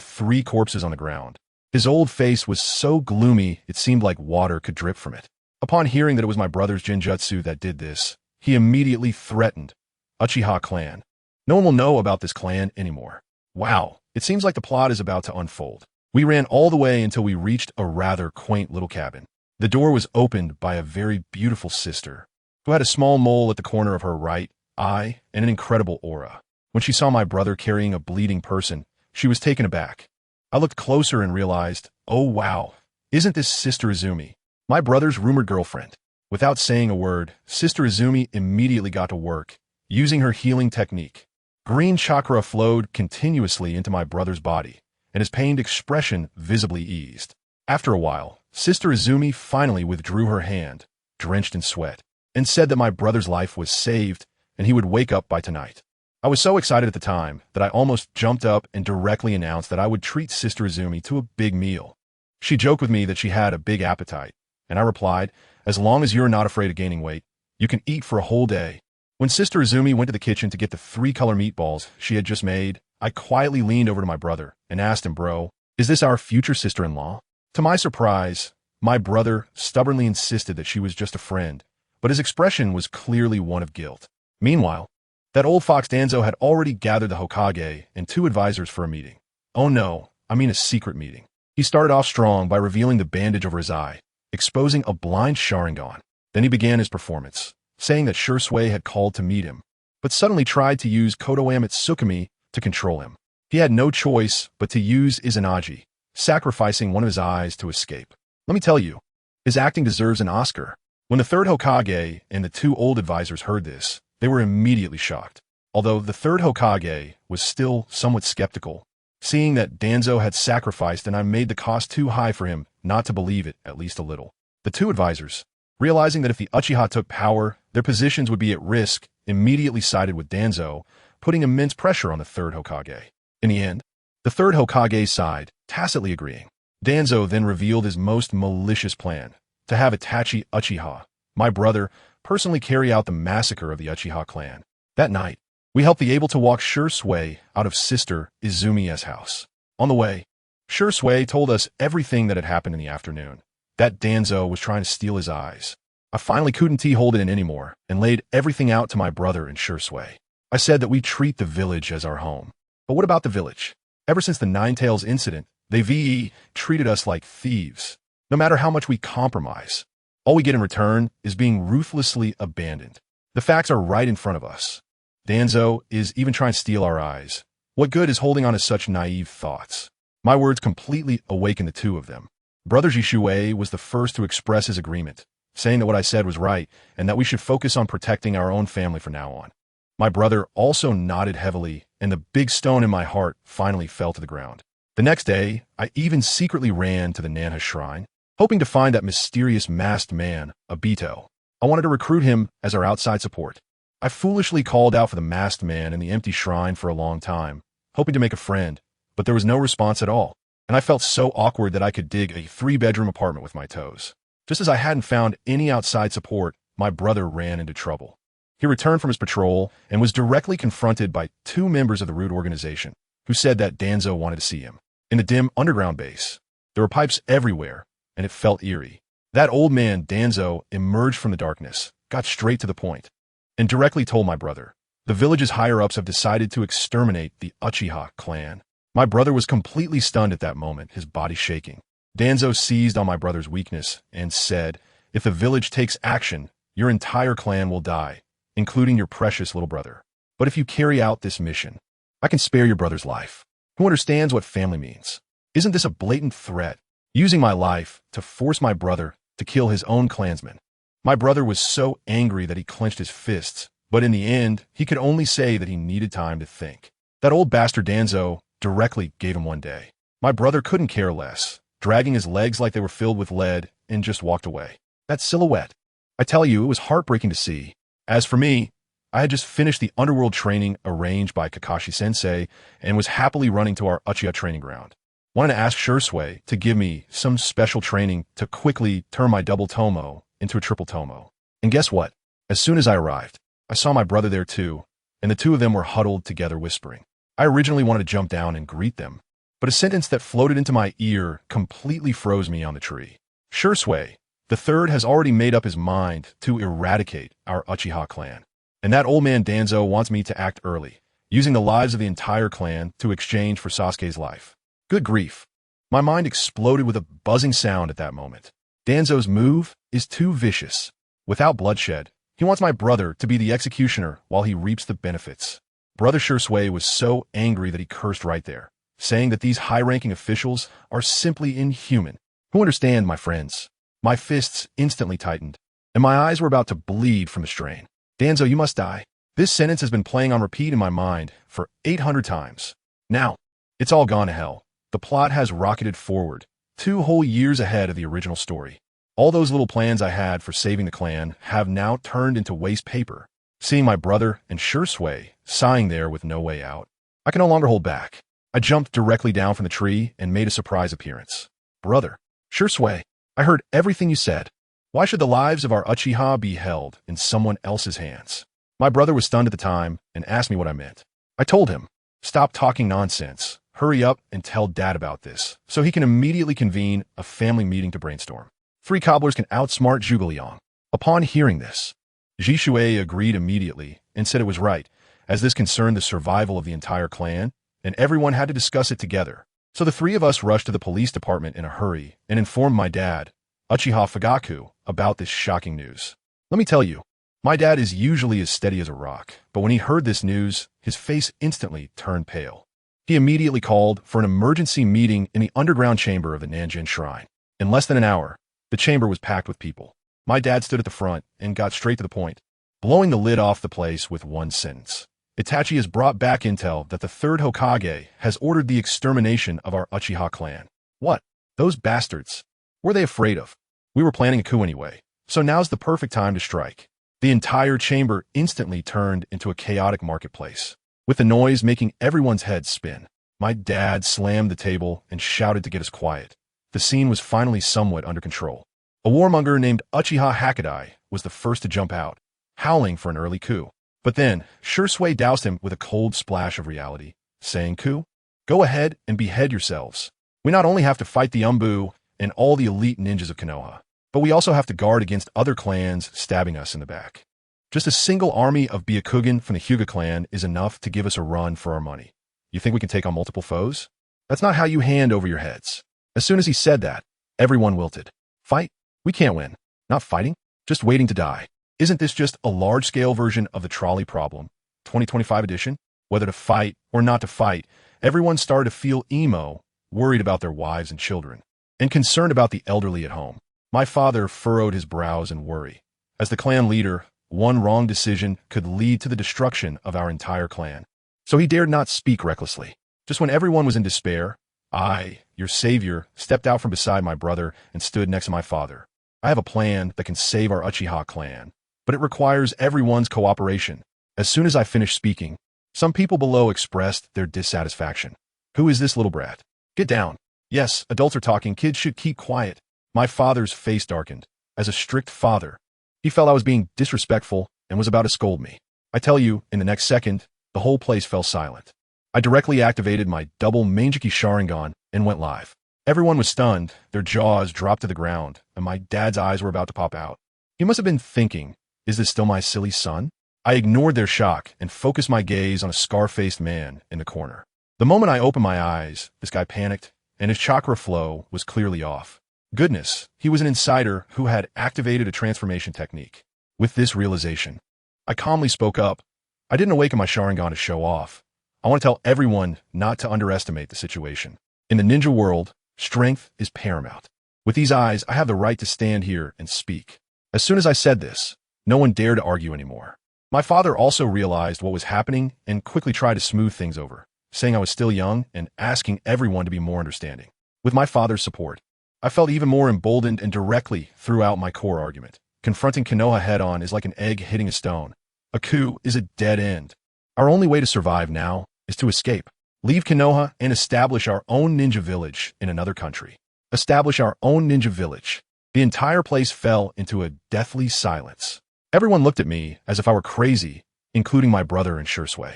3 corpses on the ground. His old face was so gloomy it seemed like water could drip from it. Upon hearing that it was my brother's Genjutsu that did this, he immediately threatened Uchiha clan. No one will know about this clan anymore. Wow, it seems like the plot is about to unfold. We ran all the way until we reached a rather quaint little cabin. The door was opened by a very beautiful sister, who had a small mole at the corner of her right eye and an incredible aura. When she saw my brother carrying a bleeding person, she was taken aback. I looked closer and realized, oh wow, isn't this Sister Izumi, my brother's rumored girlfriend? Without saying a word, Sister Izumi immediately got to work, using her healing technique. Green chakra flowed continuously into my brother's body, and his pained expression visibly eased. After a while, Sister Izumi finally withdrew her hand, drenched in sweat, and said that my brother's life was saved and he would wake up by tonight. I was so excited at the time that I almost jumped up and directly announced that I would treat Sister Izumi to a big meal. She joked with me that she had a big appetite, and I replied, as long as you're not afraid of gaining weight, you can eat for a whole day. When Sister Izumi went to the kitchen to get the 3-color meatballs she had just made, I quietly leaned over to my brother and asked him, bro, is this our future sister-in-law? To my surprise, my brother stubbornly insisted that she was just a friend, but his expression was clearly one of guilt. Meanwhile, that old fox Danzo had already gathered the Hokage and 2 advisors for a meeting. Oh no, I mean a secret meeting. He started off strong by revealing the bandage over his eye, exposing a blind Sharingan. Then he began his performance, saying that Shursui had called to meet him, but suddenly tried to use Kodoame Tsukumi to control him. He had no choice but to use Izanagi, sacrificing one of his eyes to escape. Let me tell you, his acting deserves an Oscar. When the 3rd Hokage and the 2 old advisors heard this, they were immediately shocked, although the 3rd Hokage was still somewhat skeptical, seeing that Danzo had sacrificed and I made the cost too high for him not to believe it at least a little. The 2 advisors, realizing that if the Uchiha took power, their positions would be at risk, immediately sided with Danzo, putting immense pressure on the 3rd Hokage. In the end, the 3rd Hokage sighed, tacitly agreeing. Danzo then revealed his most malicious plan, to have Itachi Uchiha, my brother, personally carry out the massacre of the Uchiha clan. That night, we helped the able-to-walk Shursui out of Sister Izumi's house. On the way, Shursui told us everything that had happened in the afternoon, that Danzo was trying to steal his eyes. I finally couldn't hold it in anymore and laid everything out to my brother and Shursui. I said that we treat the village as our home. But what about the village? Ever since the Ninetales incident, they've treated us like thieves. No matter how much we compromise, all we get in return is being ruthlessly abandoned. The facts are right in front of us. Danzo is even trying to steal our eyes. What good is holding on to such naive thoughts? My words completely awakened the 2 of them. Brother Jishui was the first to express his agreement, saying that what I said was right and that we should focus on protecting our own family from now on. My brother also nodded heavily, and the big stone in my heart finally fell to the ground. The next day, I even secretly ran to the Nanha shrine, hoping to find that mysterious masked man, Obito. I wanted to recruit him as our outside support. I foolishly called out for the masked man in the empty shrine for a long time, hoping to make a friend, but there was no response at all, and I felt so awkward that I could dig a 3-bedroom apartment with my toes. Just as I hadn't found any outside support, my brother ran into trouble. He returned from his patrol and was directly confronted by 2 members of the Root organization, who said that Danzo wanted to see him. In the dim underground base, there were pipes everywhere, and it felt eerie. That old man, Danzo, emerged from the darkness, got straight to the point, and directly told my brother, the village's higher-ups have decided to exterminate the Uchiha clan. My brother was completely stunned at that moment, his body shaking. Danzo seized on my brother's weakness and said, if the village takes action, your entire clan will die, including your precious little brother. But if you carry out this mission, I can spare your brother's life. Who understands what family means? Isn't this a blatant threat? Using my life to force my brother to kill his own clansmen. My brother was so angry that he clenched his fists, but in the end, he could only say that he needed time to think. That old bastard Danzo directly gave him one day. My brother couldn't care less, dragging his legs like they were filled with lead, and just walked away. That silhouette. I tell you, it was heartbreaking to see. As for me, I had just finished the underworld training arranged by Kakashi-sensei and was happily running to our Uchiha training ground. Wanted to ask Shursui to give me some special training to quickly turn my double tomo into a triple tomo. And guess what? As soon as I arrived, I saw my brother there too, and the two of them were huddled together whispering. I originally wanted to jump down and greet them, but a sentence that floated into my ear completely froze me on the tree. Shursui, the third, has already made up his mind to eradicate our Uchiha clan. And that old man Danzo wants me to act early, using the lives of the entire clan to exchange for Sasuke's life. Good grief. My mind exploded with a buzzing sound at that moment. Danzo's move is too vicious. Without bloodshed, he wants my brother to be the executioner while he reaps the benefits. Brother Shursui was so angry that he cursed right there, saying that these high-ranking officials are simply inhuman. Who understand, my friends? My fists instantly tightened, and my eyes were about to bleed from the strain. Danzo, you must die. This sentence has been playing on repeat in my mind for 800 times. Now, it's all gone to hell. The plot has rocketed forward, 2 whole years ahead of the original story. All those little plans I had for saving the clan have now turned into waste paper. Seeing my brother and Shursui sighing there with no way out, I can no longer hold back. I jumped directly down from the tree and made a surprise appearance. Brother, Shursui, I heard everything you said. Why should the lives of our Uchiha be held in someone else's hands? My brother was stunned at the time and asked me what I meant. I told him, stop talking nonsense. Hurry up and tell Dad about this, so he can immediately convene a family meeting to brainstorm. 3 cobblers can outsmart Zhuge Liang. Upon hearing this, Zhishui agreed immediately and said it was right, as this concerned the survival of the entire clan, and everyone had to discuss it together. So the 3 of us rushed to the police department in a hurry and informed my dad, Uchiha Fugaku, about this shocking news. Let me tell you, my dad is usually as steady as a rock, but when he heard this news, his face instantly turned pale. He immediately called for an emergency meeting in the underground chamber of the Nanjing Shrine. In less than an hour, the chamber was packed with people. My dad stood at the front and got straight to the point, blowing the lid off the place with one sentence. Itachi has brought back intel that the 3rd Hokage has ordered the extermination of our Uchiha clan. What? Those bastards. Were they afraid of? We were planning a coup anyway, so now's the perfect time to strike. The entire chamber instantly turned into a chaotic marketplace, with the noise making everyone's heads spin. My dad slammed the table and shouted to get us quiet. The scene was finally somewhat under control. A warmonger named Uchiha Hakadai was the first to jump out, howling for an early coup. But then, Shursui doused him with a cold splash of reality, saying, coup? Go ahead and behead yourselves. We not only have to fight the Umbu and all the elite ninjas of Konoha, but we also have to guard against other clans stabbing us in the back. Just a single army of Byakugan from the Hyuga clan is enough to give us a run for our money. You think we can take on multiple foes? That's not how you hand over your heads. As soon as he said that, everyone wilted. Fight? We can't win. Not fighting? Just waiting to die. Isn't this just a large-scale version of the trolley problem? 2025 edition? Whether to fight or not to fight, everyone started to feel emo, worried about their wives and children, and concerned about the elderly at home. My father furrowed his brows in worry. As the clan leader, one wrong decision could lead to the destruction of our entire clan. So he dared not speak recklessly. Just when everyone was in despair, I, your savior, stepped out from beside my brother and stood next to my father. I have a plan that can save our Uchiha clan, but it requires everyone's cooperation. As soon as I finished speaking, some people below expressed their dissatisfaction. Who is this little brat? Get down. Yes, adults are talking. Kids should keep quiet. My father's face darkened. As a strict father, he felt I was being disrespectful and was about to scold me. I tell you, in the next second, the whole place fell silent. I directly activated my double Manjiki Sharingan and went live. Everyone was stunned, their jaws dropped to the ground, and my dad's eyes were about to pop out. He must have been thinking, is this still my silly son? I ignored their shock and focused my gaze on a scar-faced man in the corner. The moment I opened my eyes, this guy panicked, and his chakra flow was clearly off. Goodness, he was an insider who had activated a transformation technique. With this realization, I calmly spoke up. I didn't awaken my Sharingan to show off. I want to tell everyone not to underestimate the situation. In the ninja world, strength is paramount. With these eyes, I have the right to stand here and speak. As soon as I said this, no one dared to argue anymore. My father also realized what was happening and quickly tried to smooth things over, saying I was still young and asking everyone to be more understanding. With my father's support, I felt even more emboldened and directly threw out my core argument. Confronting Konoha head-on is like an egg hitting a stone. A coup is a dead end. Our only way to survive now is to escape. Leave Konoha and establish our own ninja village in another country. Establish our own ninja village. The entire place fell into a deathly silence. Everyone looked at me as if I were crazy, including my brother and Shursui.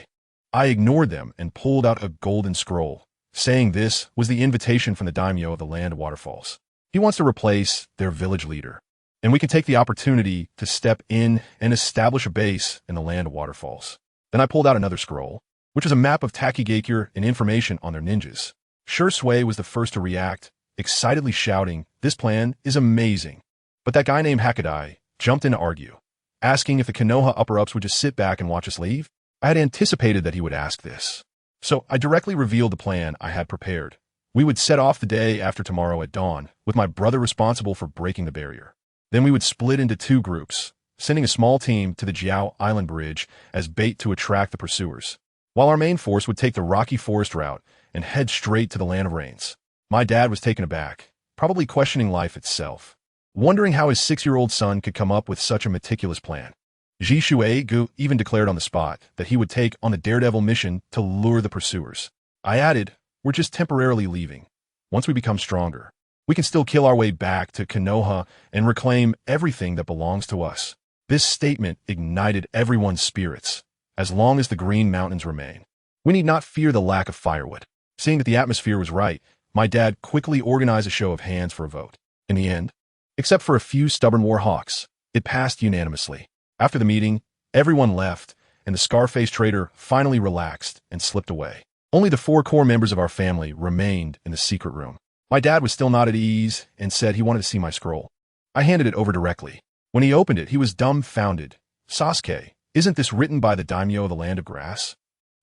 I ignored them and pulled out a golden scroll, saying this was the invitation from the daimyo of the land of waterfalls. He wants to replace their village leader, and we can take the opportunity to step in and establish a base in the land of waterfalls. Then I pulled out another scroll, which was a map of Takigakure and information on their ninjas. Shursui was the first to react, excitedly shouting, "This plan is amazing." But that guy named Hakadai jumped in to argue, asking if the Konoha upper-ups would just sit back and watch us leave. I had anticipated that he would ask this. So I directly revealed the plan I had prepared. We would set off the day after tomorrow at dawn, with my brother responsible for breaking the barrier. Then we would split into 2 groups, sending a small team to the Jiao Island Bridge as bait to attract the pursuers, while our main force would take the rocky forest route and head straight to the Land of Rains. My dad was taken aback, probably questioning life itself, wondering how his 6-year-old son could come up with such a meticulous plan. Ji Shuei-gu even declared on the spot that he would take on the daredevil mission to lure the pursuers. I added, "We're just temporarily leaving. Once we become stronger, we can still kill our way back to Konoha and reclaim everything that belongs to us." This statement ignited everyone's spirits. As long as the Green Mountains remain, we need not fear the lack of firewood. Seeing that the atmosphere was right, my dad quickly organized a show of hands for a vote. In the end, except for a few stubborn war hawks, it passed unanimously. After the meeting, everyone left, and the Scarface trader finally relaxed and slipped away. Only the 4 core members of our family remained in the secret room. My dad was still not at ease and said he wanted to see my scroll. I handed it over directly. When he opened it, he was dumbfounded. "Sasuke, isn't this written by the daimyo of the Land of Grass?"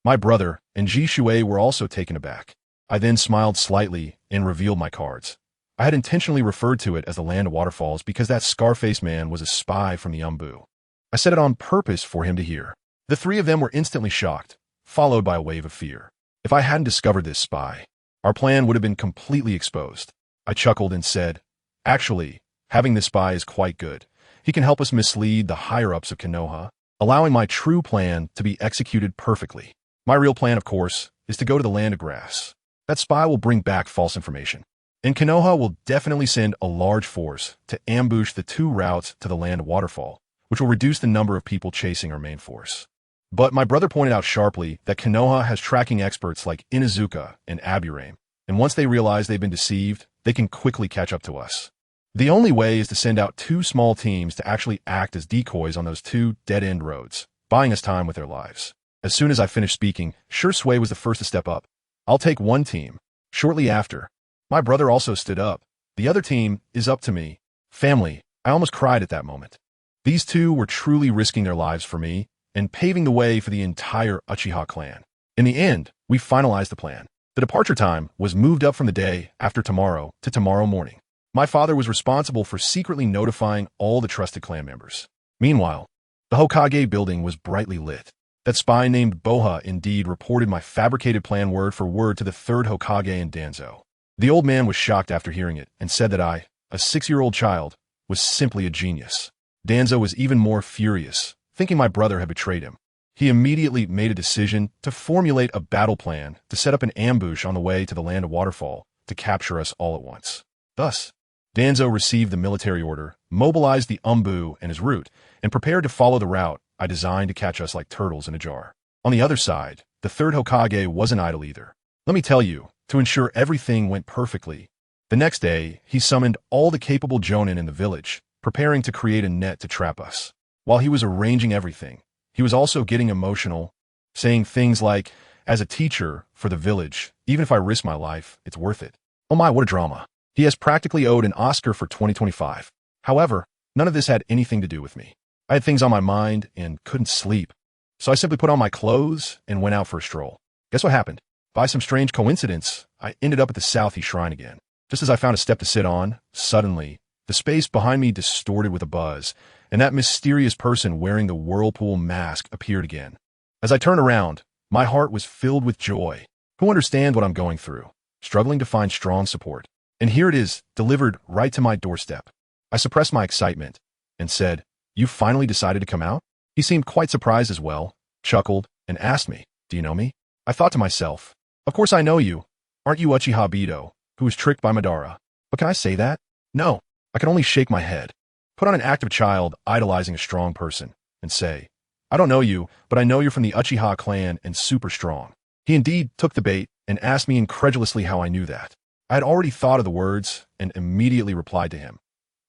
My brother and Ji Shuei were also taken aback. I then smiled slightly and revealed my cards. I had intentionally referred to it as the Land of Waterfalls because that Scarface man was a spy from the Umbu. I said it on purpose for him to hear. The 3 of them were instantly shocked, followed by a wave of fear. If I hadn't discovered this spy, our plan would have been completely exposed. I chuckled and said, "Actually, having this spy is quite good. He can help us mislead the higher-ups of Konoha, allowing my true plan to be executed perfectly. My real plan, of course, is to go to the Land of Grass. That spy will bring back false information, and Konoha will definitely send a large force to ambush the 2 routes to the Land of Waterfall, which will reduce the number of people chasing our main force." But my brother pointed out sharply that Konoha has tracking experts like Inuzuka and Aburame, and once they realize they've been deceived, they can quickly catch up to us. The only way is to send out 2 small teams to actually act as decoys on those 2 dead-end roads, buying us time with their lives. As soon as I finished speaking, Shursui was the first to step up. "I'll take 1 team." Shortly after, my brother also stood up. "The other team is up to me." Family, I almost cried at that moment. These 2 were truly risking their lives for me and paving the way for the entire Uchiha clan. In the end, we finalized the plan. The departure time was moved up from the day after tomorrow to tomorrow morning. My father was responsible for secretly notifying all the trusted clan members. Meanwhile, the Hokage building was brightly lit. That spy named Boha indeed reported my fabricated plan word for word to the 3rd Hokage in Danzo. The old man was shocked after hearing it and said that I, a 6-year-old child, was simply a genius. Danzo was even more furious, thinking my brother had betrayed him. He immediately made a decision to formulate a battle plan to set up an ambush on the way to the Land of Waterfall to capture us all at once. Thus, Danzo received the military order, mobilized the Umbu and his route, and prepared to follow the route I designed to catch us like turtles in a jar. On the other side, the 3rd Hokage wasn't idle either. Let me tell you, to ensure everything went perfectly, the next day he summoned all the capable jonin in the village, preparing to create a net to trap us. While he was arranging everything, he was also getting emotional, saying things like, "As a teacher for the village, even if I risk my life, it's worth it." Oh my, what a drama. He has practically owed an Oscar for 2025. However, none of this had anything to do with me. I had things on my mind and couldn't sleep, so I simply put on my clothes and went out for a stroll. Guess what happened? By some strange coincidence, I ended up at the Southie Shrine again. Just as I found a step to sit on, suddenly, the space behind me distorted with a buzz, and that mysterious person wearing the whirlpool mask appeared again. As I turned around, my heart was filled with joy. Who understands what I'm going through? Struggling to find strong support. And here it is, delivered right to my doorstep. I suppressed my excitement and said, "You finally decided to come out?" He seemed quite surprised as well, chuckled, and asked me, "Do you know me?" I thought to myself, "Of course I know you. Aren't you Uchiha Bido, who was tricked by Madara?" But can I say that? No, I could only shake my head. Put on an active child idolizing a strong person, and say, I don't know you, but I know you're from the Uchiha clan and super strong. He indeed took the bait and asked me incredulously how I knew that. I had already thought of the words and immediately replied to him.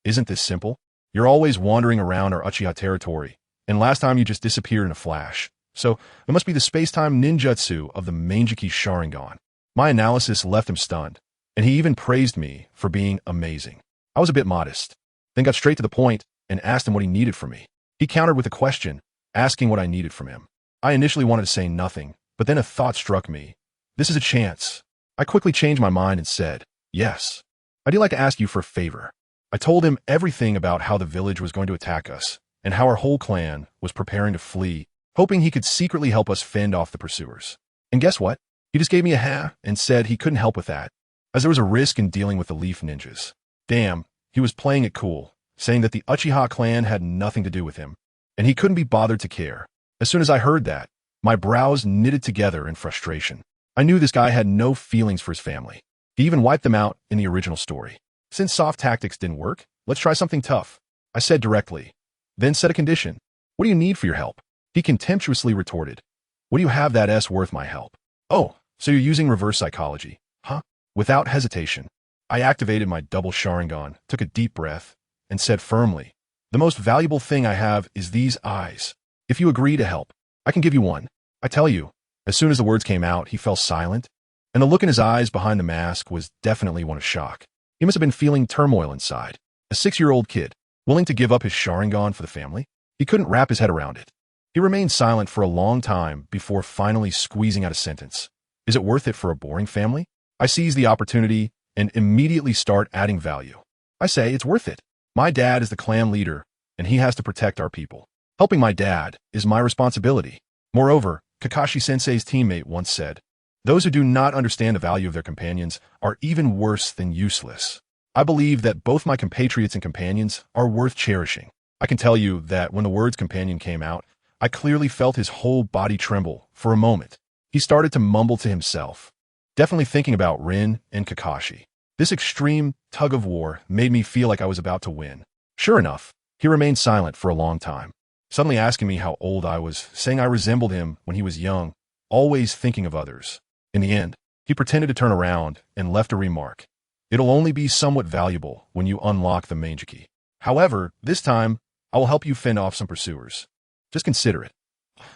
Isn't this simple? You're always wandering around our Uchiha territory, and last time you just disappeared in a flash. So it must be the space-time ninjutsu of the Mangeki Sharingan. My analysis left him stunned, and he even praised me for being amazing. I was a bit modest, then got straight to the point and asked him what he needed from me. He countered with a question, asking what I needed from him. I initially wanted to say nothing, but then a thought struck me. This is a chance. I quickly changed my mind and said, yes. I'd like to ask you for a favor. I told him everything about how the village was going to attack us and how our whole clan was preparing to flee, hoping he could secretly help us fend off the pursuers. And guess what? He just gave me a ha and said he couldn't help with that, as there was a risk in dealing with the Leaf Ninjas. Damn, he was playing it cool, saying that the Uchiha clan had nothing to do with him, and he couldn't be bothered to care. As soon as I heard that, my brows knitted together in frustration. I knew this guy had no feelings for his family. He even wiped them out in the original story. Since soft tactics didn't work, let's try something tough, I said directly, then set a condition. What do you need for your help? He contemptuously retorted. What do you have that S worth my help? Oh, so you're using reverse psychology, huh? Without hesitation, I activated my double Sharingan, took a deep breath, and said firmly, the most valuable thing I have is these eyes. If you agree to help, I can give you one. I tell you, as soon as the words came out, he fell silent, and the look in his eyes behind the mask was definitely one of shock. He must have been feeling turmoil inside. A 6-year-old kid, willing to give up his Sharingan for the family? He couldn't wrap his head around it. He remained silent for a long time before finally squeezing out a sentence. Is it worth it for a boring family? I seize the opportunity and immediately start adding value. I say it's worth it. My dad is the clan leader, and he has to protect our people. Helping my dad is my responsibility. Moreover, Kakashi-sensei's teammate once said, those who do not understand the value of their companions are even worse than useless. I believe that both my compatriots and companions are worth cherishing. I can tell you that when the words companion came out, I clearly felt his whole body tremble for a moment. He started to mumble to himself, definitely thinking about Rin and Kakashi. This extreme tug of war made me feel like I was about to win. Sure enough, he remained silent for a long time, suddenly asking me how old I was, saying I resembled him when he was young, always thinking of others. In the end, he pretended to turn around and left a remark. It'll only be somewhat valuable when you unlock the Mangeki. However, this time, I will help you fend off some pursuers. Just consider it.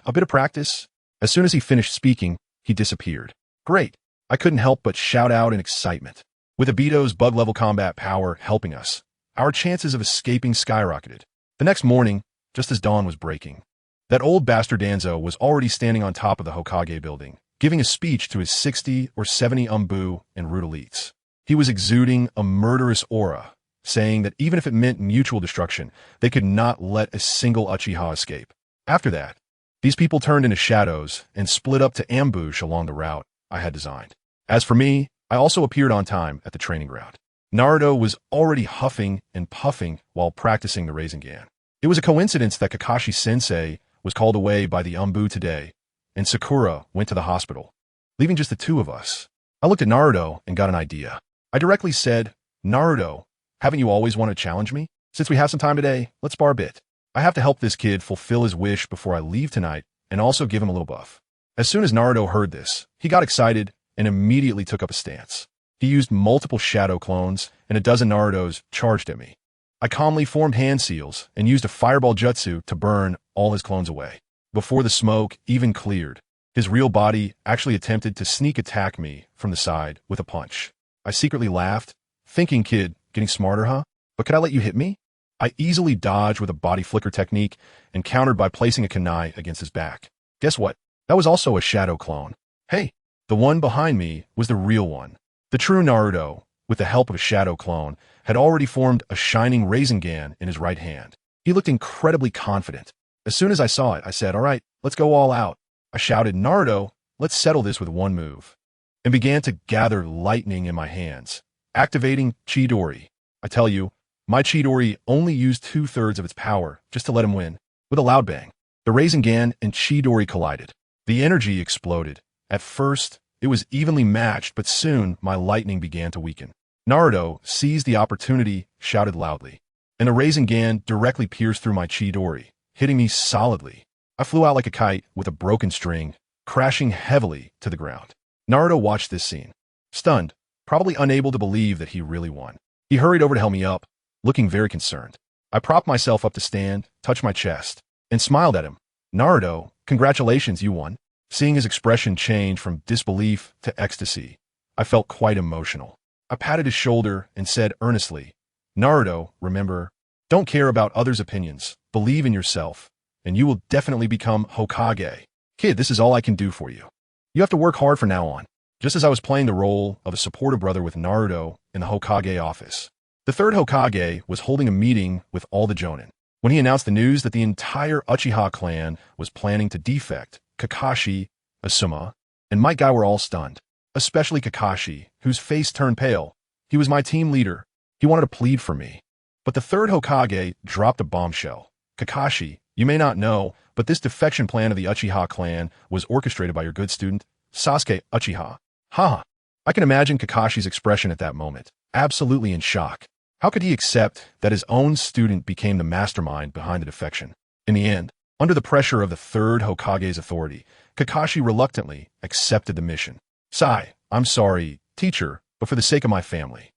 A bit of practice. As soon as he finished speaking, he disappeared. Great. I couldn't help but shout out in excitement. With Obito's bug-level combat power helping us, our chances of escaping skyrocketed. The next morning, just as dawn was breaking, that old bastard Danzo was already standing on top of the Hokage building, giving a speech to his 60 or 70 Umbu and Root elites. He was exuding a murderous aura, saying that even if it meant mutual destruction, they could not let a single Uchiha escape. After that, these people turned into shadows and split up to ambush along the route I had designed. As for me, I also appeared on time at the training ground. Naruto was already huffing and puffing while practicing the Rasengan. It was a coincidence that Kakashi-sensei was called away by the Umbu today, and Sakura went to the hospital, leaving just the two of us. I looked at Naruto and got an idea. I directly said, Naruto, haven't you always wanted to challenge me? Since we have some time today, let's spar a bit. I have to help this kid fulfill his wish before I leave tonight and also give him a little buff. As soon as Naruto heard this, he got excited and immediately took up a stance. He used multiple shadow clones, and a dozen Narutos charged at me. I calmly formed hand seals and used a fireball jutsu to burn all his clones away. Before the smoke even cleared, his real body actually attempted to sneak attack me from the side with a punch. I secretly laughed, thinking, kid, getting smarter, huh? But could I let you hit me? I easily dodged with a body flicker technique and countered by placing a kunai against his back. Guess what? That was also a shadow clone. Hey, the one behind me was the real one. The true Naruto, with the help of a shadow clone, had already formed a shining Rasengan in his right hand. He looked incredibly confident. As soon as I saw it, I said, all right, let's go all out. I shouted, Naruto, let's settle this with one move, and began to gather lightning in my hands, activating Chidori. I tell you, my Chidori only used 2/3 of its power just to let him win. With a loud bang, the Rasengan and Chidori collided. The energy exploded. At first, it was evenly matched, but soon my lightning began to weaken. Naruto seized the opportunity, shouted loudly, and the Rasengan directly pierced through my Chidori, hitting me solidly. I flew out like a kite with a broken string, crashing heavily to the ground. Naruto watched this scene, stunned, probably unable to believe that he really won. He hurried over to help me up, looking very concerned. I propped myself up to stand, touched my chest, and smiled at him. Naruto, congratulations, you won. Seeing his expression change from disbelief to ecstasy, I felt quite emotional. I patted his shoulder and said earnestly, Naruto, remember, don't care about others' opinions, believe in yourself, and you will definitely become Hokage. Kid, this is all I can do for you. You have to work hard from now on. Just as I was playing the role of a supportive brother with Naruto in the Hokage office, the third Hokage was holding a meeting with all the Jonin. When he announced the news that the entire Uchiha clan was planning to defect, Kakashi, Asuma, and Might Guy were all stunned. Especially Kakashi, whose face turned pale. He was my team leader. He wanted to plead for me. But the third Hokage dropped a bombshell. Kakashi, you may not know, but this defection plan of the Uchiha clan was orchestrated by your good student, Sasuke Uchiha. Ha! I can imagine Kakashi's expression at that moment, absolutely in shock. How could he accept that his own student became the mastermind behind the defection? In the end, under the pressure of the third Hokage's authority, Kakashi reluctantly accepted the mission. Sai, I'm sorry, teacher, but for the sake of my family,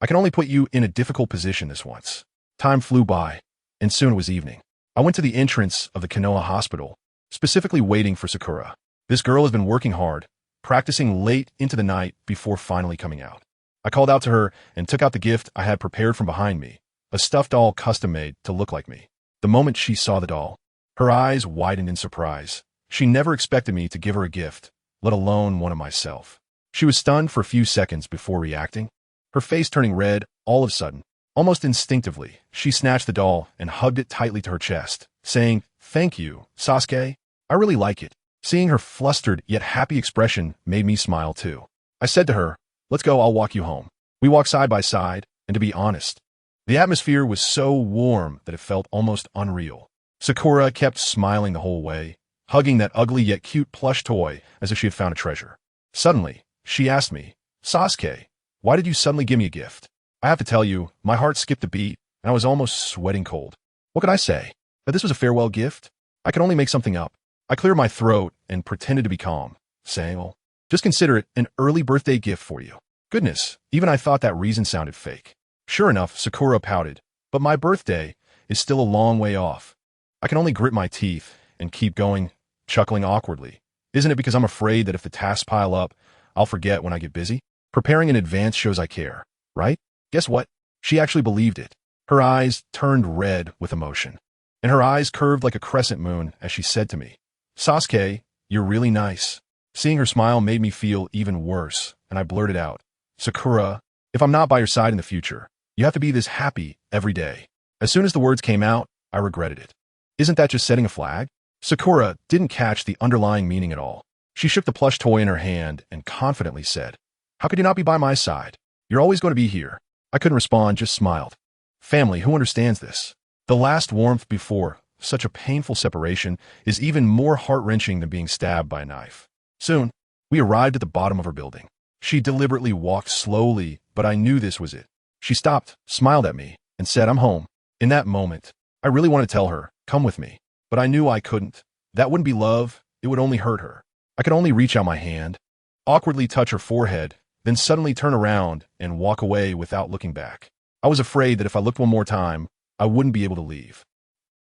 I can only put you in a difficult position this once. Time flew by, and soon it was evening. I went to the entrance of the Konoha hospital, specifically waiting for Sakura. This girl has been working hard, practicing late into the night before finally coming out. I called out to her and took out the gift I had prepared from behind me, a stuffed doll custom-made to look like me. The moment she saw the doll, her eyes widened in surprise. She never expected me to give her a gift, let alone one of myself. She was stunned for a few seconds before reacting, her face turning red all of a sudden. Almost instinctively, she snatched the doll and hugged it tightly to her chest, saying, "Thank you, Sasuke. I really like it." Seeing her flustered yet happy expression made me smile too. I said to her, "Let's go, I'll walk you home." We walked side by side, and to be honest, the atmosphere was so warm that it felt almost unreal. Sakura kept smiling the whole way, hugging that ugly yet cute plush toy as if she had found a treasure. Suddenly, she asked me, "Sasuke, why did you suddenly give me a gift?" I have to tell you, my heart skipped a beat, and I was almost sweating cold. What could I say? That this was a farewell gift? I could only make something up. I cleared my throat and pretended to be calm, saying, "Well, just consider it an early birthday gift for you." Goodness, even I thought that reason sounded fake. Sure enough, Sakura pouted, "But my birthday is still a long way off." I can only grit my teeth and keep going, chuckling awkwardly. Isn't it because I'm afraid that if the tasks pile up, I'll forget when I get busy? Preparing in advance shows I care, right? Guess what? She actually believed it. Her eyes turned red with emotion, and her eyes curved like a crescent moon as she said to me, "Sasuke, you're really nice." Seeing her smile made me feel even worse, and I blurted out, "Sakura, if I'm not by your side in the future, you have to be this happy every day." As soon as the words came out, I regretted it. Isn't that just setting a flag? Sakura didn't catch the underlying meaning at all. She shook the plush toy in her hand and confidently said, "How could you not be by my side? You're always going to be here." I couldn't respond, just smiled. Family, who understands this? The last warmth before such a painful separation is even more heart-wrenching than being stabbed by a knife. Soon, we arrived at the bottom of her building. She deliberately walked slowly, but I knew this was it. She stopped, smiled at me, and said, "I'm home." In that moment, I really wanted to tell her, "Come with me." But I knew I couldn't. That wouldn't be love, it would only hurt her. I could only reach out my hand, awkwardly touch her forehead, then suddenly turn around and walk away without looking back. I was afraid that if I looked one more time, I wouldn't be able to leave.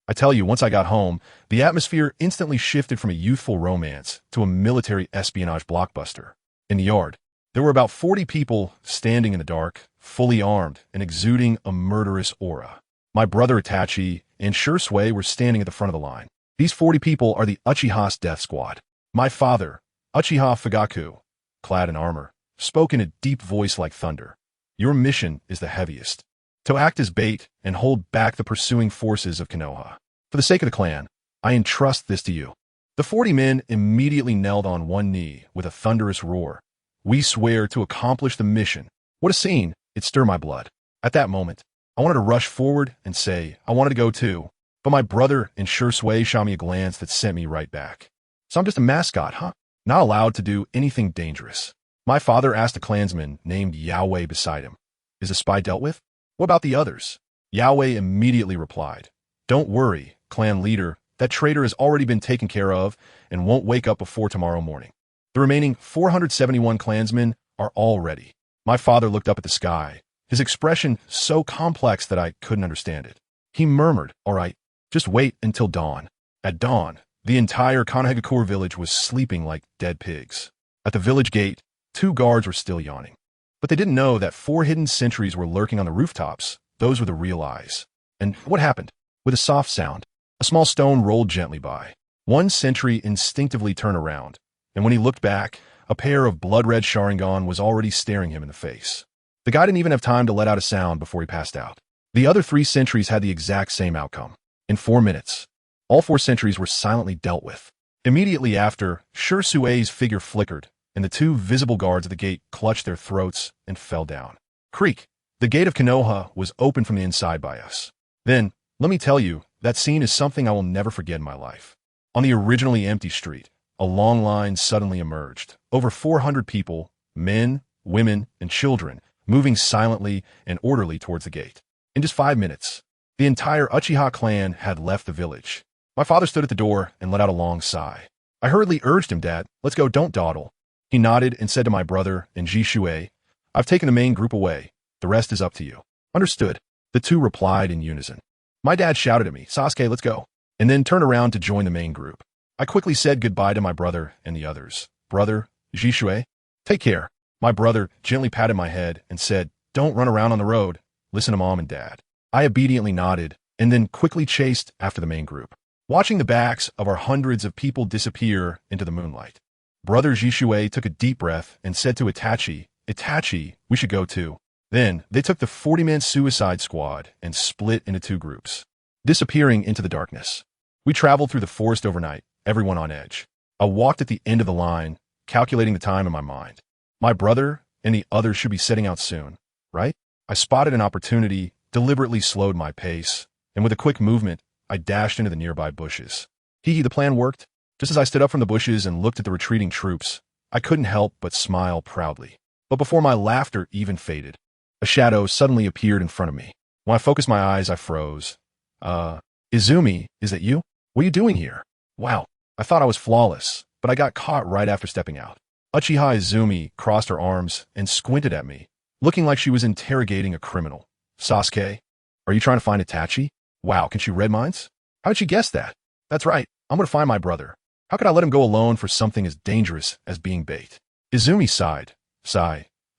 I tell you, once I got home, the atmosphere instantly shifted from a youthful romance to a military espionage blockbuster. In the yard, there were about 40 people standing in the dark, fully armed and exuding a murderous aura. My brother Itachi and Shursui were standing at the front of the line. These 40 people are the Uchiha's death squad. My father, Uchiha Fugaku, clad in armor, spoke in a deep voice like thunder. "Your mission is the heaviest. To act as bait and hold back the pursuing forces of Konoha. For the sake of the clan, I entrust this to you." The 40 men immediately knelt on one knee with a thunderous roar. "We swear to accomplish the mission." What a scene! It stirred my blood. At that moment, I wanted to rush forward and say I wanted to go too, but my brother and Shursui shot me a glance that sent me right back. "So I'm just a mascot, huh? Not allowed to do anything dangerous." My father asked a clansman named Yahweh beside him, "Is the spy dealt with? What about the others?" Yahweh immediately replied, "Don't worry, clan leader, that traitor has already been taken care of and won't wake up before tomorrow morning. The remaining 471 clansmen are all ready." My father looked up at the sky, his expression so complex that I couldn't understand it. He murmured, "All right, just wait until dawn." At dawn, the entire Kanahegakure village was sleeping like dead pigs. At the village gate, 2 guards were still yawning. But they didn't know that 4 hidden sentries were lurking on the rooftops. Those were the real eyes. And what happened? With a soft sound, a small stone rolled gently by. One sentry instinctively turned around, and when he looked back, a pair of blood-red Sharingan was already staring him in the face. The guy didn't even have time to let out a sound before he passed out. The other 3 sentries had the exact same outcome. In 4 minutes, all 4 sentries were silently dealt with. Immediately after, Sue's figure flickered, and the 2 visible guards at the gate clutched their throats and fell down. Creak! The gate of Konoha was opened from the inside by us. Then, let me tell you, that scene is something I will never forget in my life. On the originally empty street, a long line suddenly emerged. Over 400 people, men, women, and children, moving silently and orderly towards the gate. In just 5 minutes, the entire Uchiha clan had left the village. My father stood at the door and let out a long sigh. I hurriedly urged him, "Dad, let's go, don't dawdle." He nodded and said to my brother and Jishue, "I've taken the main group away. The rest is up to you." "Understood." The 2 replied in unison. My dad shouted at me, "Sasuke, let's go," and then turned around to join the main group. I quickly said goodbye to my brother and the others. "Brother, Jishue, take care." My brother gently patted my head and said, "Don't run around on the road. Listen to Mom and Dad." I obediently nodded and then quickly chased after the main group, watching the backs of our hundreds of people disappear into the moonlight. Brother Jishue took a deep breath and said to Itachi, "Itachi, we should go too." Then they took the 40-man suicide squad and split into 2 groups, disappearing into the darkness. We traveled through the forest overnight, everyone on edge. I walked at the end of the line, calculating the time in my mind. My brother and the others should be setting out soon, right? I spotted an opportunity, deliberately slowed my pace, and with a quick movement, I dashed into the nearby bushes. The plan worked. Just as I stood up from the bushes and looked at the retreating troops, I couldn't help but smile proudly. But before my laughter even faded, a shadow suddenly appeared in front of me. When I focused my eyes, I froze. Izumi, is that you? What are you doing here? Wow, I thought I was flawless, but I got caught right after stepping out. Uchiha Izumi crossed her arms and squinted at me, looking like she was interrogating a criminal. "Sasuke, are you trying to find Itachi? Wow, can she read minds? How'd she guess that?" "That's right, I'm going to find my brother. How could I let him go alone for something as dangerous as being bait?" Izumi sighed.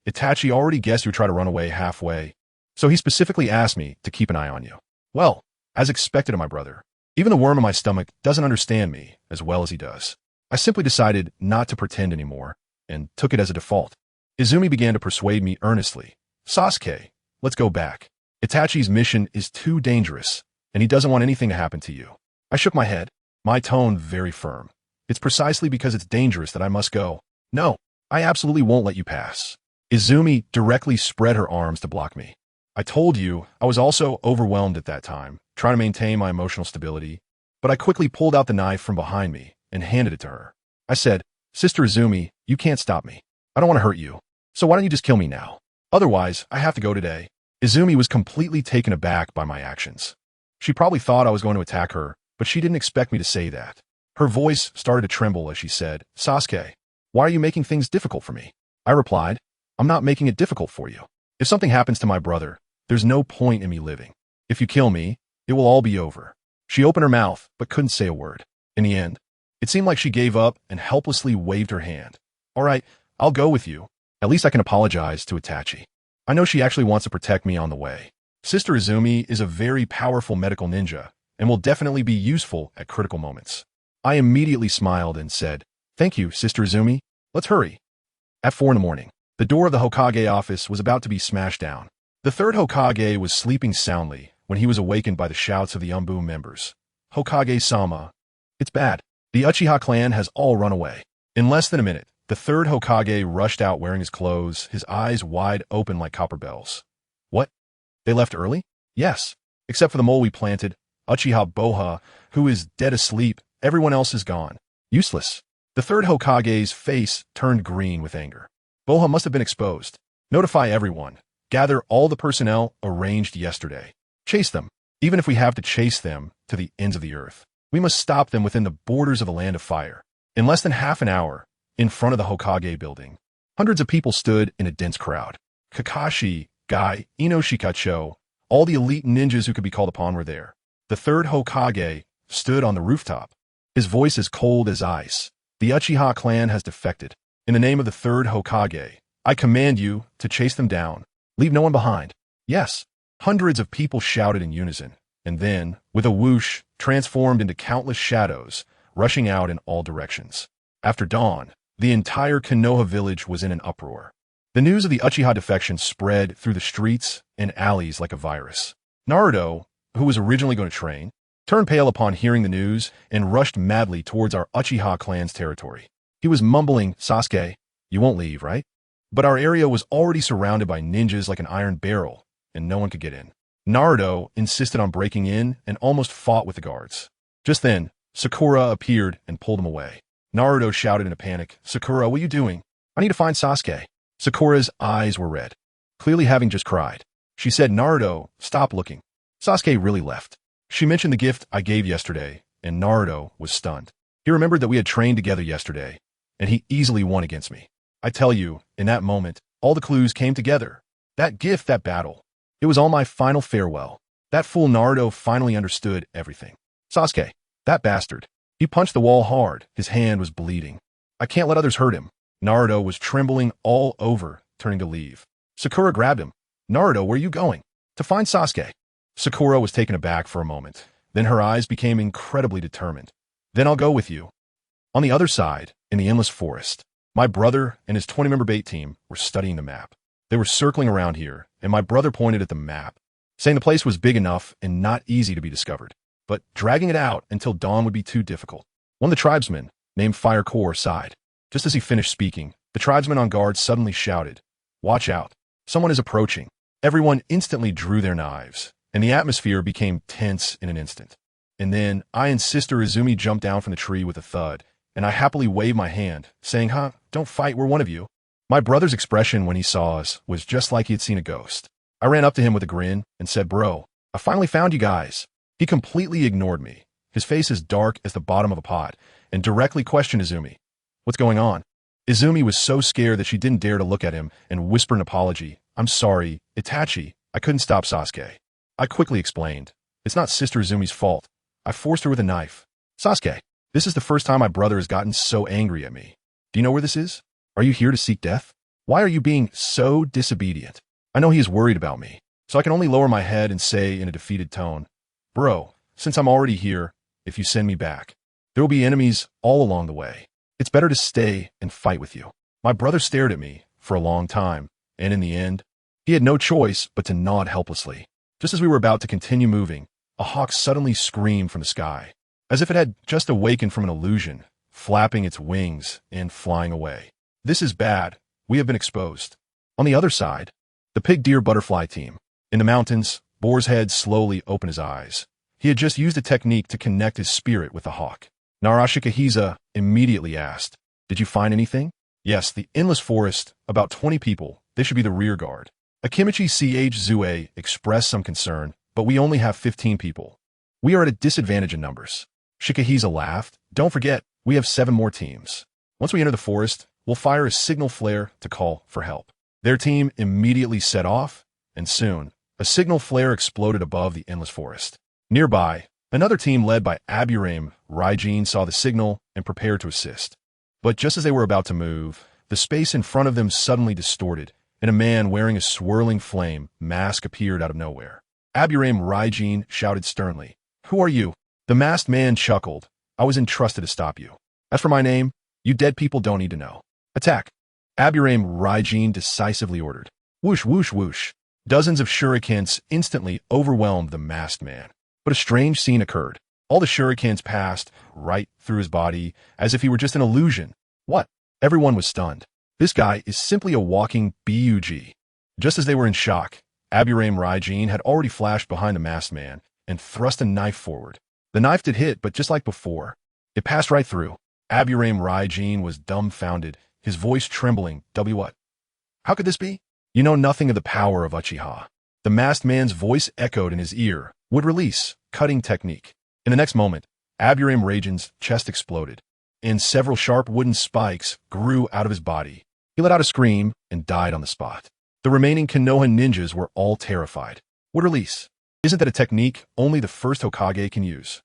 Itachi already guessed you would try to run away halfway, so he specifically asked me to keep an eye on you. Well, as expected of my brother, even the worm in my stomach doesn't understand me as well as he does. I simply decided not to pretend anymore and took it as a default. Izumi began to persuade me earnestly. "Sasuke, let's go back. Itachi's mission is too dangerous, and he doesn't want anything to happen to you." I shook my head, my tone very firm. "It's precisely because it's dangerous that I must go. No, I absolutely won't let you pass." Izumi directly spread her arms to block me. I told you I was also overwhelmed at that time, trying to maintain my emotional stability, but I quickly pulled out the knife from behind me and handed it to her. I said, "Sister Izumi, you can't stop me. I don't want to hurt you, so why don't you just kill me now? Otherwise, I have to go today." Izumi was completely taken aback by my actions. She probably thought I was going to attack her, but she didn't expect me to say that. Her voice started to tremble as she said, "Sasuke, why are you making things difficult for me?" I replied, "I'm not making it difficult for you. If something happens to my brother, there's no point in me living. If you kill me, it will all be over." She opened her mouth, but couldn't say a word. In the end, it seemed like she gave up and helplessly waved her hand. "All right, I'll go with you. At least I can apologize to Itachi. I know she actually wants to protect me on the way. Sister Izumi is a very powerful medical ninja and will definitely be useful at critical moments." I immediately smiled and said, "Thank you, Sister Izumi. Let's hurry." At 4 a.m, the door of the Hokage office was about to be smashed down. The 3rd Hokage was sleeping soundly when he was awakened by the shouts of the Umbu members. "Hokage-sama, it's bad. The Uchiha clan has all run away." In less than a minute, the 3rd Hokage rushed out wearing his clothes, his eyes wide open like copper bells. "What? They left early?" "Yes, except for the mole we planted, Uchiha Boha, who is dead asleep. Everyone else is gone. Useless." The 3rd Hokage's face turned green with anger. "Boha must have been exposed. Notify everyone. Gather all the personnel arranged yesterday." Chase them. Even if we have to chase them to the ends of the earth. We must stop them within the borders of the land of fire. In less than half an hour, in front of the Hokage building, hundreds of people stood in a dense crowd. Kakashi, Guy, Ino Shikacho, all the elite ninjas who could be called upon were there. The third Hokage stood on the rooftop. His voice as cold as ice. The Uchiha clan has defected. In the name of the third Hokage, I command you to chase them down. Leave no one behind. Yes. Hundreds of people shouted in unison, and then, with a whoosh, transformed into countless shadows, rushing out in all directions. After dawn, the entire Konoha village was in an uproar. The news of the Uchiha defection spread through the streets and alleys like a virus. Naruto, who was originally going to train, turned pale upon hearing the news and rushed madly towards our Uchiha clan's territory. He was mumbling, "Sasuke, you won't leave, right?" But our area was already surrounded by ninjas like an iron barrel, and no one could get in. Naruto insisted on breaking in and almost fought with the guards. Just then, Sakura appeared and pulled him away. Naruto shouted in a panic, "Sakura, what are you doing? I need to find Sasuke." Sakura's eyes were red, clearly having just cried. She said, "Naruto, stop looking." Sasuke really left. She mentioned the gift I gave yesterday, and Naruto was stunned. He remembered that we had trained together yesterday, and he easily won against me. I tell you, in that moment, all the clues came together. That gift, that battle. It was all my final farewell. That fool Naruto finally understood everything. Sasuke, that bastard. He punched the wall hard. His hand was bleeding. I can't let others hurt him. Naruto was trembling all over, turning to leave. Sakura grabbed him. "Naruto, where are you going?" "To find Sasuke." Sakura was taken aback for a moment. Then her eyes became incredibly determined. "Then I'll go with you." On the other side, in the endless forest, my brother and his 20-member bait team were studying the map. They were circling around here, and my brother pointed at the map, saying the place was big enough and not easy to be discovered. But dragging it out until dawn would be too difficult. One of the tribesmen, named Fire Core, sighed. Just as he finished speaking, the tribesmen on guard suddenly shouted, "Watch out! Someone is approaching." Everyone instantly drew their knives, and the atmosphere became tense in an instant. And then I and Sister Izumi jumped down from the tree with a thud, and I happily waved my hand, saying, "Don't fight, we're one of you." My brother's expression when he saw us was just like he had seen a ghost. I ran up to him with a grin and said, "Bro, I finally found you guys." He completely ignored me, his face as dark as the bottom of a pot, and directly questioned Izumi. "What's going on?" Izumi was so scared that she didn't dare to look at him and whisper an apology. "I'm sorry, Itachi, I couldn't stop Sasuke." I quickly explained, "It's not Sister Izumi's fault. I forced her with a knife." "Sasuke, this is the first time my brother has gotten so angry at me. Do you know where this is? Are you here to seek death? Why are you being so disobedient?" I know he is worried about me, so I can only lower my head and say in a defeated tone, "Bro, since I'm already here, if you send me back, there will be enemies all along the way. It's better to stay and fight with you." My brother stared at me for a long time, and in the end, he had no choice but to nod helplessly. Just as we were about to continue moving, a hawk suddenly screamed from the sky, as if it had just awakened from an illusion, flapping its wings and flying away. "This is bad. We have been exposed." On the other side, the pig deer butterfly team. In the mountains, Boar's Head slowly opened his eyes. He had just used a technique to connect his spirit with the hawk. Narashikahiza immediately asked, "Did you find anything?" "Yes, the endless forest, about 20 people. They should be the rear guard." Akimichi CH Zue expressed some concern, "But we only have 15 people. We are at a disadvantage in numbers." Shikahiza laughed. "Don't forget, we have 7 more teams. Once we enter the forest, we'll fire a signal flare to call for help." Their team immediately set off, and soon, a signal flare exploded above the endless forest. Nearby, another team led by Aburame Raijin saw the signal and prepared to assist. But just as they were about to move, the space in front of them suddenly distorted, and a man wearing a swirling flame mask appeared out of nowhere. Aburame Raijin shouted sternly, "Who are you?" The masked man chuckled. "I was entrusted to stop you. As for my name, you dead people don't need to know. Attack." Aburame Raijin decisively ordered. Whoosh, whoosh, whoosh. Dozens of shurikens instantly overwhelmed the masked man. But a strange scene occurred. All the shurikens passed right through his body, as if he were just an illusion. What? Everyone was stunned. This guy is simply a walking bug. Just as they were in shock, Aburame Raijin had already flashed behind the masked man and thrust a knife forward. The knife did hit, but just like before, it passed right through. Aburame Raijin was dumbfounded, his voice trembling. What? How could this be? You know nothing of the power of Uchiha. The masked man's voice echoed in his ear. Would release. Cutting technique. In the next moment, Aburame Raiden's chest exploded, and several sharp wooden spikes grew out of his body. He let out a scream and died on the spot. The remaining Konoha ninjas were all terrified. Would release. Isn't that a technique only the first Hokage can use?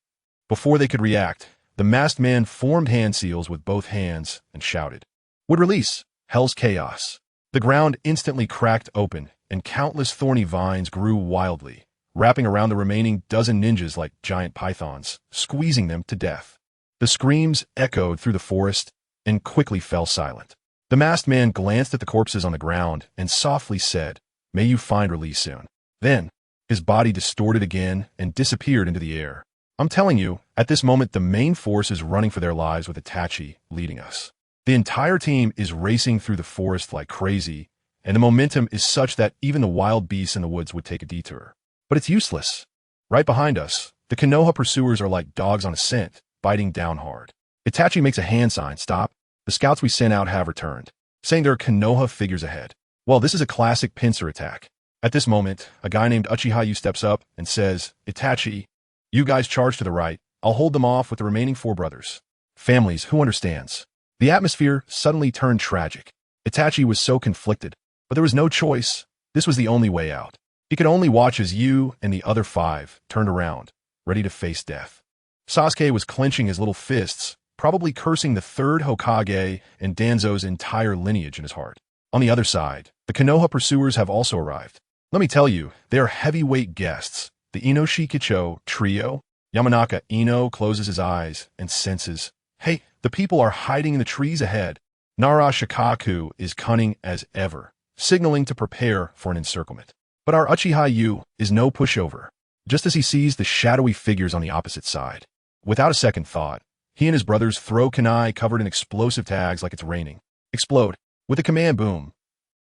Before they could react, the masked man formed hand seals with both hands and shouted, "Would release! Hell's chaos!" The ground instantly cracked open, and countless thorny vines grew wildly, wrapping around the remaining dozen ninjas like giant pythons, squeezing them to death. The screams echoed through the forest and quickly fell silent. The masked man glanced at the corpses on the ground and softly said, "May you find release soon." Then, his body distorted again and disappeared into the air. I'm telling you, at this moment the main force is running for their lives with Itachi leading us. The entire team is racing through the forest like crazy, and the momentum is such that even the wild beasts in the woods would take a detour. But it's useless. Right behind us, the Konoha pursuers are like dogs on a scent, biting down hard. Itachi makes a hand sign, "Stop." The scouts we sent out have returned, saying there are Konoha figures ahead. Well, this is a classic pincer attack. At this moment, a guy named Uchiha steps up and says, "Itachi, you guys charge to the right. I'll hold them off with the remaining 4 brothers." Families, who understands? The atmosphere suddenly turned tragic. Itachi was so conflicted, but there was no choice. This was the only way out. He could only watch as you and the other 5 turned around, ready to face death. Sasuke was clenching his little fists, probably cursing the 3rd Hokage and Danzo's entire lineage in his heart. On the other side, the Konoha pursuers have also arrived. Let me tell you, they are heavyweight guests. The Inoshikaicho trio. Yamanaka Ino closes his eyes and senses, "Hey, the people are hiding in the trees ahead." Nara Shikaku is cunning as ever, signaling to prepare for an encirclement. But our Uchiha is no pushover, just as he sees the shadowy figures on the opposite side. Without a second thought, he and his brothers throw kunai covered in explosive tags like it's raining. Explode. With a command boom.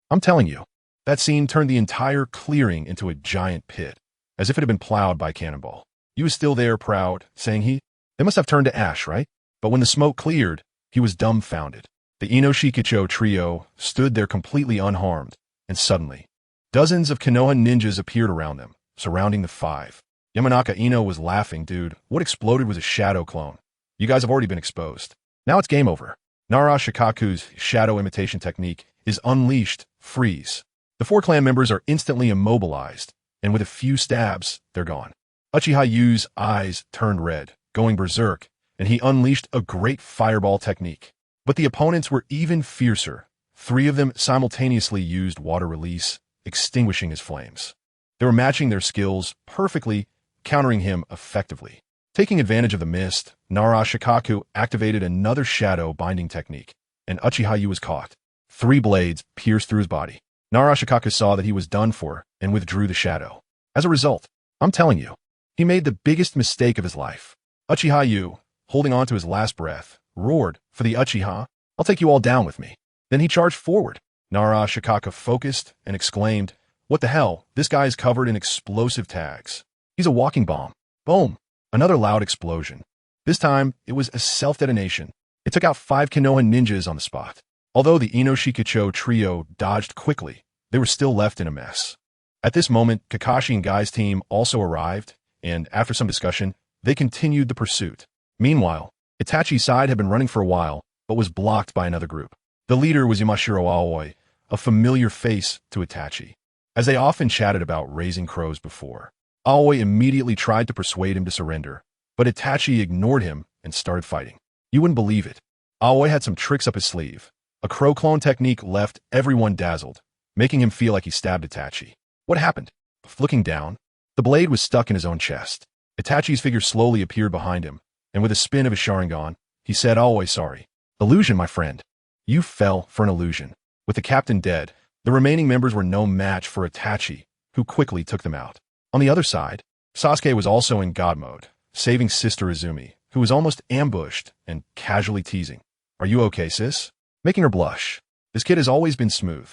I'm telling you, that scene turned the entire clearing into a giant pit, as if it had been plowed by a cannonball. He was still there, proud, saying they must have turned to ash, right? But when the smoke cleared, he was dumbfounded. The Inoshikaicho trio stood there completely unharmed, and suddenly, dozens of Konoha ninjas appeared around them, surrounding the 5. Yamanaka Ino was laughing, "Dude, what exploded was a shadow clone. You guys have already been exposed. Now it's game over." Nara Shikaku's shadow imitation technique is unleashed, freeze. The 4 clan members are instantly immobilized, and with a few stabs, they're gone. Uchiha eyes turned red, going berserk, and he unleashed a great fireball technique. But the opponents were even fiercer. 3 of them simultaneously used water release, extinguishing his flames. They were matching their skills perfectly, countering him effectively. Taking advantage of the mist, Nara Shikaku activated another shadow binding technique, and Uchiha was caught. 3 blades pierced through his body. Nara Shikaku saw that he was done for and withdrew the shadow. As a result, I'm telling you, he made the biggest mistake of his life. Uchiha, holding on to his last breath, roared, "For the Uchiha, I'll take you all down with me." Then he charged forward. Nara Shikaku focused and exclaimed, "What the hell? This guy is covered in explosive tags. He's a walking bomb." Boom! Another loud explosion. This time, it was a self-detonation. It took out 5 Konoha ninjas on the spot. Although the Inoshikaicho trio dodged quickly, they were still left in a mess. At this moment, Kakashi and Guy's team also arrived, and after some discussion, they continued the pursuit. Meanwhile, Itachi's side had been running for a while, but was blocked by another group. The leader was Yamashiro Aoi, a familiar face to Itachi, as they often chatted about raising crows before. Aoi immediately tried to persuade him to surrender, but Itachi ignored him and started fighting. You wouldn't believe it. Aoi had some tricks up his sleeve. A crow clone technique left everyone dazzled, making him feel like he stabbed Itachi. What happened? Looking down, the blade was stuck in his own chest. Itachi's figure slowly appeared behind him, and with a spin of his Sharingan, he said, "Always sorry. Illusion, my friend. You fell for an illusion." With the captain dead, the remaining members were no match for Itachi, who quickly took them out. On the other side, Sasuke was also in God mode, saving Sister Izumi, who was almost ambushed and casually teasing, "Are you okay, sis?" Making her blush. This kid has always been smooth.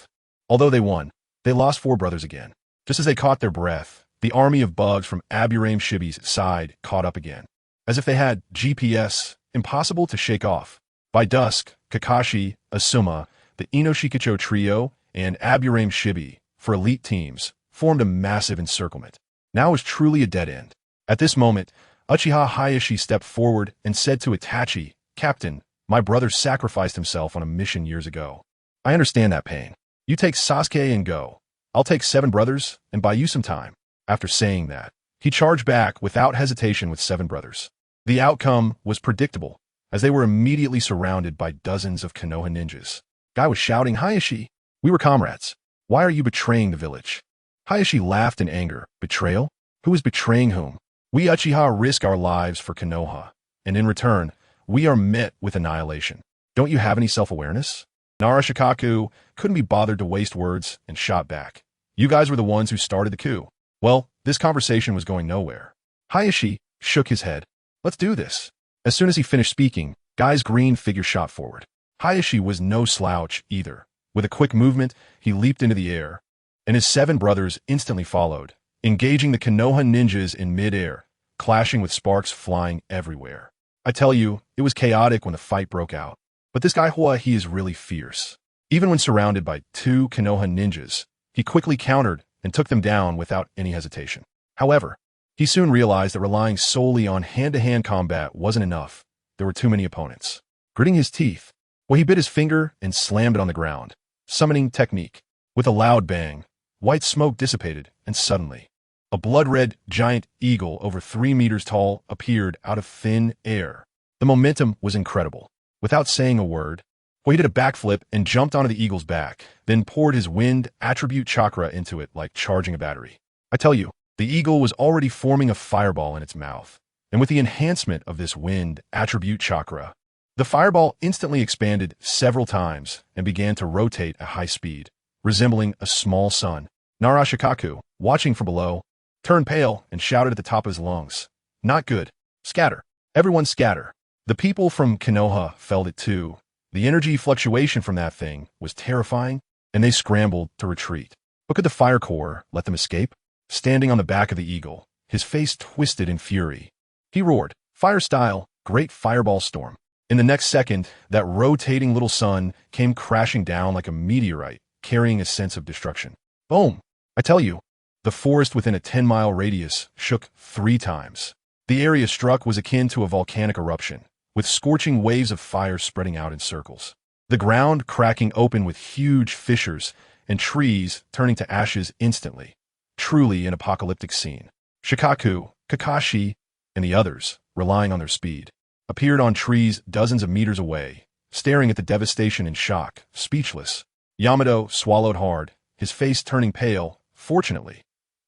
Although they won, they lost 4 brothers again. Just as they caught their breath, the army of bugs from Aburame Shibi's side caught up again. As if they had GPS, impossible to shake off. By dusk, Kakashi, Asuma, the Inoshikaicho trio, and Aburame Shibi, for elite teams, formed a massive encirclement. Now it was truly a dead end. At this moment, Uchiha Hayashi stepped forward and said to Itachi, "Captain, my brother sacrificed himself on a mission years ago. I understand that pain. You take Sasuke and go. I'll take 7 brothers and buy you some time." After saying that, he charged back without hesitation with 7 brothers. The outcome was predictable, as they were immediately surrounded by dozens of Konoha ninjas. Guy was shouting, "Hayashi, we were comrades. Why are you betraying the village?" Hayashi laughed in anger. "Betrayal? Who is betraying whom? We Uchiha risk our lives for Konoha, and in return, we are met with annihilation. Don't you have any self-awareness?" Naruto couldn't be bothered to waste words and shot back. "You guys were the ones who started the coup." Well, this conversation was going nowhere. Hayashi shook his head. "Let's do this." As soon as he finished speaking, Guy's green figure shot forward. Hayashi was no slouch either. With a quick movement, he leaped into the air, and his 7 brothers instantly followed, engaging the Konoha ninjas in mid-air, clashing with sparks flying everywhere. I tell you, it was chaotic when the fight broke out. But this guy he is really fierce. Even when surrounded by 2 Konoha ninjas, he quickly countered and took them down without any hesitation. However, he soon realized that relying solely on hand-to-hand combat wasn't enough. There were too many opponents. Gritting his teeth, he bit his finger and slammed it on the ground. Summoning technique. With a loud bang, white smoke dissipated, and suddenly, a blood-red giant eagle over 3 meters tall appeared out of thin air. The momentum was incredible. Without saying a word, he did a backflip and jumped onto the eagle's back, then poured his wind attribute chakra into it like charging a battery. I tell you, the eagle was already forming a fireball in its mouth, and with the enhancement of this wind attribute chakra, the fireball instantly expanded several times and began to rotate at high speed, resembling a small sun. Naruto, watching from below, turned pale and shouted at the top of his lungs, "Not good. Scatter. Everyone scatter." The people from Konoha felt it too. The energy fluctuation from that thing was terrifying, and they scrambled to retreat. But could the fire core let them escape? Standing on the back of the eagle, his face twisted in fury, he roared, "Fire style, great fireball storm." In the next second, that rotating little sun came crashing down like a meteorite, carrying a sense of destruction. Boom! I tell you, the forest within a 10-mile radius shook 3 times. The area struck was akin to a volcanic eruption, with scorching waves of fire spreading out in circles. The ground cracking open with huge fissures and trees turning to ashes instantly. Truly an apocalyptic scene. Shikaku, Kakashi, and the others, relying on their speed, appeared on trees dozens of meters away, staring at the devastation in shock, speechless. Yamato swallowed hard, his face turning pale. Fortunately,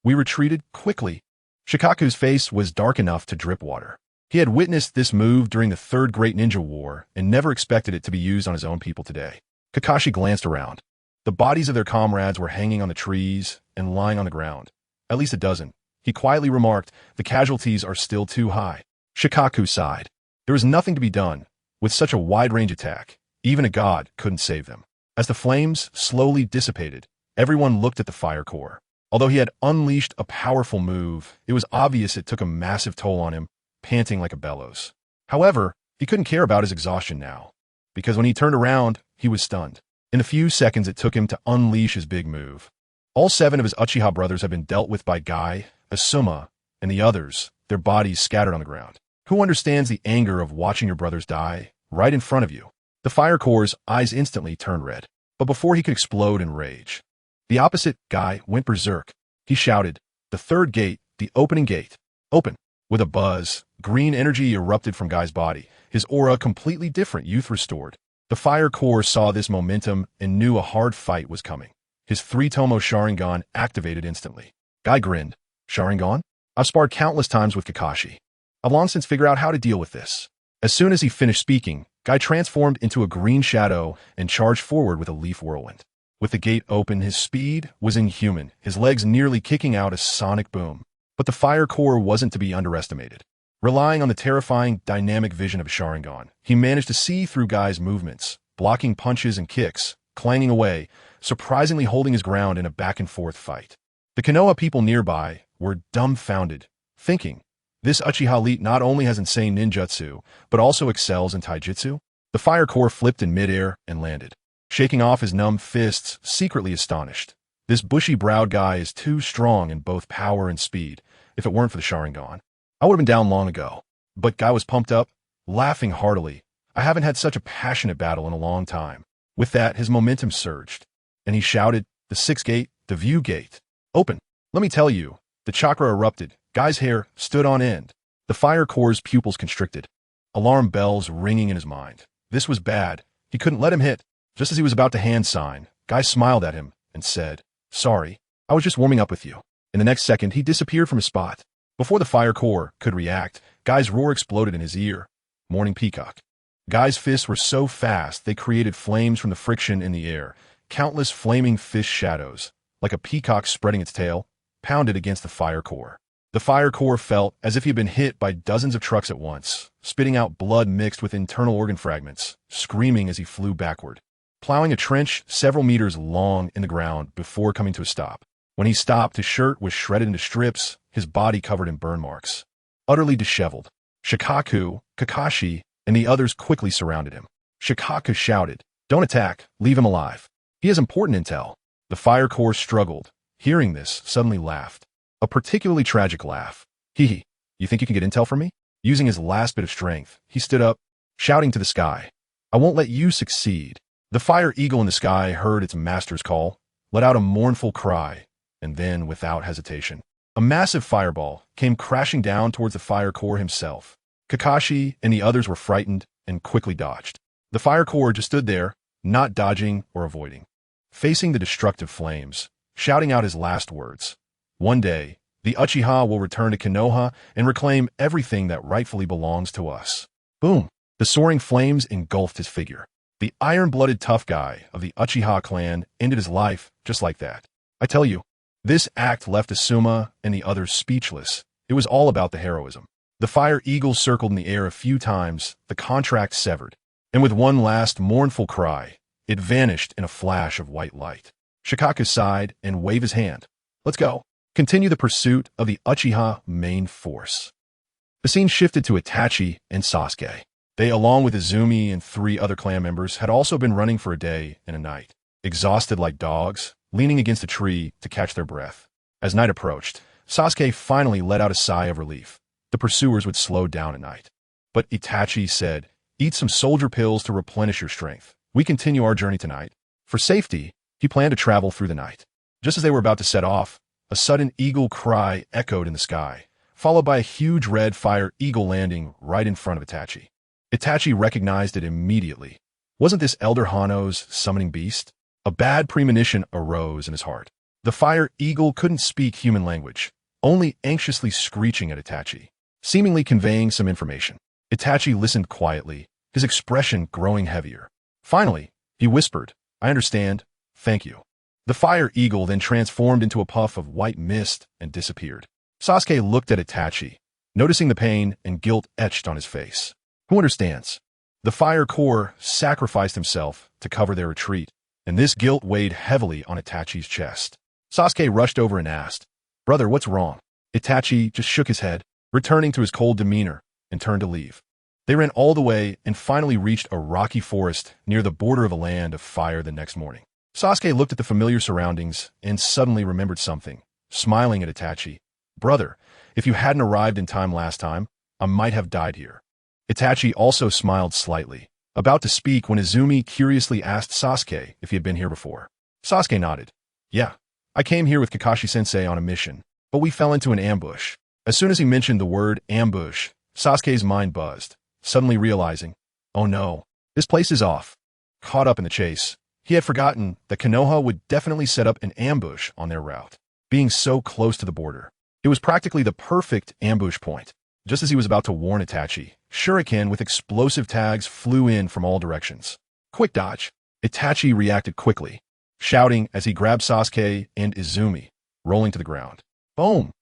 we retreated quickly. Shikaku's face was dark enough to drip water. He had witnessed this move during the Third Great Ninja War and never expected it to be used on his own people today. Kakashi glanced around. The bodies of their comrades were hanging on the trees and lying on the ground. At least a dozen. He quietly remarked, "The casualties are still too high." Shikaku sighed. There was nothing to be done. With such a wide-range attack, even a god couldn't save them. As the flames slowly dissipated, everyone looked at the fire core. Although he had unleashed a powerful move, it was obvious it took a massive toll on him, panting like a bellows. However, he couldn't care about his exhaustion now, because when he turned around, he was stunned. In the few seconds it took him to unleash his big move, all 7 of his Uchiha brothers had been dealt with by Guy, Asuma, and the others, their bodies scattered on the ground. Who understands the anger of watching your brothers die right in front of you? The fire core's eyes instantly turned red, but before he could explode in rage, the opposite Guy went berserk. He shouted, "The third gate, the opening gate, open." With a buzz, green energy erupted from Guy's body, his aura completely different, youth restored. The fire core saw this momentum and knew a hard fight was coming. His 3-tomo Sharingan activated instantly. Guy grinned. "Sharingan? I've sparred countless times with Kakashi. I've long since figured out how to deal with this." As soon as he finished speaking, Guy transformed into a green shadow and charged forward with a leaf whirlwind. With the gate open, his speed was inhuman, his legs nearly kicking out a sonic boom. But the fire core wasn't to be underestimated. Relying on the terrifying, dynamic vision of Sharingan, he managed to see through Guy's movements, blocking punches and kicks, clanging away, surprisingly holding his ground in a back-and-forth fight. The Konoha people nearby were dumbfounded, thinking, this Uchiha elite not only has insane ninjutsu, but also excels in taijutsu? The fire core flipped in midair and landed, shaking off his numb fists, secretly astonished. This bushy-browed guy is too strong in both power and speed. If it weren't for the Sharingan, I would have been down long ago. But guy was pumped up, laughing heartily. I haven't had such a passionate battle in a long time. With that, his momentum surged, and he shouted, "The 6th gate, the view gate. Open." Let me tell you, the chakra erupted. Guy's hair stood on end. The fire core's pupils constricted. Alarm bells ringing in his mind. This was bad. He couldn't let him hit. Just as he was about to hand sign, Guy smiled at him and said, "Sorry, I was just warming up with you." In the next second, he disappeared from his spot. Before the fire core could react, Guy's roar exploded in his ear. Morning Peacock. Guy's fists were so fast they created flames from the friction in the air. Countless flaming fist shadows, like a peacock spreading its tail, pounded against the fire core. The fire core felt as if he had been hit by dozens of trucks at once, spitting out blood mixed with internal organ fragments, screaming as he flew backward, plowing a trench several meters long in the ground before coming to a stop. When he stopped, his shirt was shredded into strips, his body covered in burn marks. Utterly disheveled, Shikaku, Kakashi, and the others quickly surrounded him. Shikaku shouted, "Don't attack, leave him alive. He has important intel." The fire core struggled. Hearing this, suddenly laughed. A particularly tragic laugh. Hee hee, you think you can get intel from me? Using his last bit of strength, he stood up, shouting to the sky, "I won't let you succeed." The fire eagle in the sky heard its master's call, let out a mournful cry, and then, without hesitation, a massive fireball came crashing down towards the fire core himself. Kakashi and the others were frightened and quickly dodged. The fire core just stood there, not dodging or avoiding, facing the destructive flames, shouting out his last words. One day, the Uchiha will return to Konoha and reclaim everything that rightfully belongs to us. Boom! The soaring flames engulfed his figure. The iron-blooded tough guy of the Uchiha clan ended his life just like that. I tell you, this act left Asuma and the others speechless. It was all about the heroism. The fire eagle circled in the air a few times, the contract severed, and with one last mournful cry, it vanished in a flash of white light. Shikaku sighed and waved his hand. Let's go. Continue the pursuit of the Uchiha main force. The scene shifted to Itachi and Sasuke. They, along with Izumi and 3 other clan members, had also been running for a day and a night, exhausted like dogs, leaning against a tree to catch their breath. As night approached, Sasuke finally let out a sigh of relief. The pursuers would slow down at night. But Itachi said, "Eat some soldier pills to replenish your strength. We continue our journey tonight." For safety, he planned to travel through the night. Just as they were about to set off, a sudden eagle cry echoed in the sky, followed by a huge red fire eagle landing right in front of Itachi. Itachi recognized it immediately. Wasn't this Elder Hano's summoning beast? A bad premonition arose in his heart. The fire eagle couldn't speak human language, only anxiously screeching at Itachi, seemingly conveying some information. Itachi listened quietly, his expression growing heavier. Finally, he whispered, "I understand. Thank you." The fire eagle then transformed into a puff of white mist and disappeared. Sasuke looked at Itachi, noticing the pain and guilt etched on his face. Who understands? The fire core sacrificed himself to cover their retreat, and this guilt weighed heavily on Itachi's chest. Sasuke rushed over and asked, "Brother, what's wrong?" Itachi just shook his head, returning to his cold demeanor, and turned to leave. They ran all the way and finally reached a rocky forest near the border of a land of fire the next morning. Sasuke looked at the familiar surroundings and suddenly remembered something, smiling at Itachi. "Brother, if you hadn't arrived in time last time, I might have died here." Itachi also smiled slightly, about to speak when Izumi curiously asked Sasuke if he had been here before. Sasuke nodded. "Yeah, I came here with Kakashi-sensei on a mission, but we fell into an ambush." As soon as he mentioned the word ambush, Sasuke's mind buzzed, suddenly realizing, oh no, this place is off. Caught up in the chase, he had forgotten that Konoha would definitely set up an ambush on their route, being so close to the border. It was practically the perfect ambush point. Just as he was about to warn Itachi, shuriken with explosive tags flew in from all directions. Quick dodge. Itachi reacted quickly, shouting as he grabbed Sasuke and Izumi, rolling to the ground. Boom!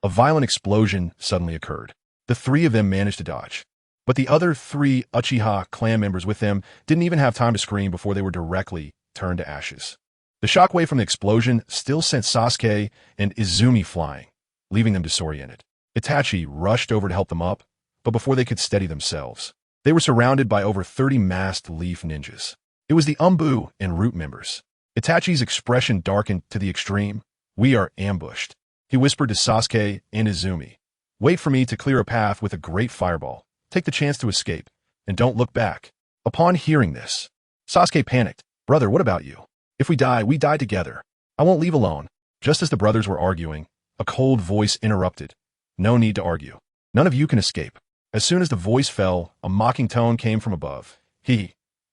A violent explosion suddenly occurred. The 3 of them managed to dodge, but the other 3 Uchiha clan members with them didn't even have time to scream before they were directly turned to ashes. The shockwave from the explosion still sent Sasuke and Izumi flying, leaving them disoriented. Itachi rushed over to help them up, but before they could steady themselves, they were surrounded by over 30 masked leaf ninjas. It was the Umbu and Root members. Itachi's expression darkened to the extreme. We are ambushed. He whispered to Sasuke and Izumi. Wait for me to clear a path with a great fireball. Take the chance to escape, and don't look back. Upon hearing this, Sasuke panicked. Brother, what about you? If we die together. I won't leave alone. Just as the brothers were arguing, a cold voice interrupted. No need to argue. None of you can escape. As soon as the voice fell, a mocking tone came from above.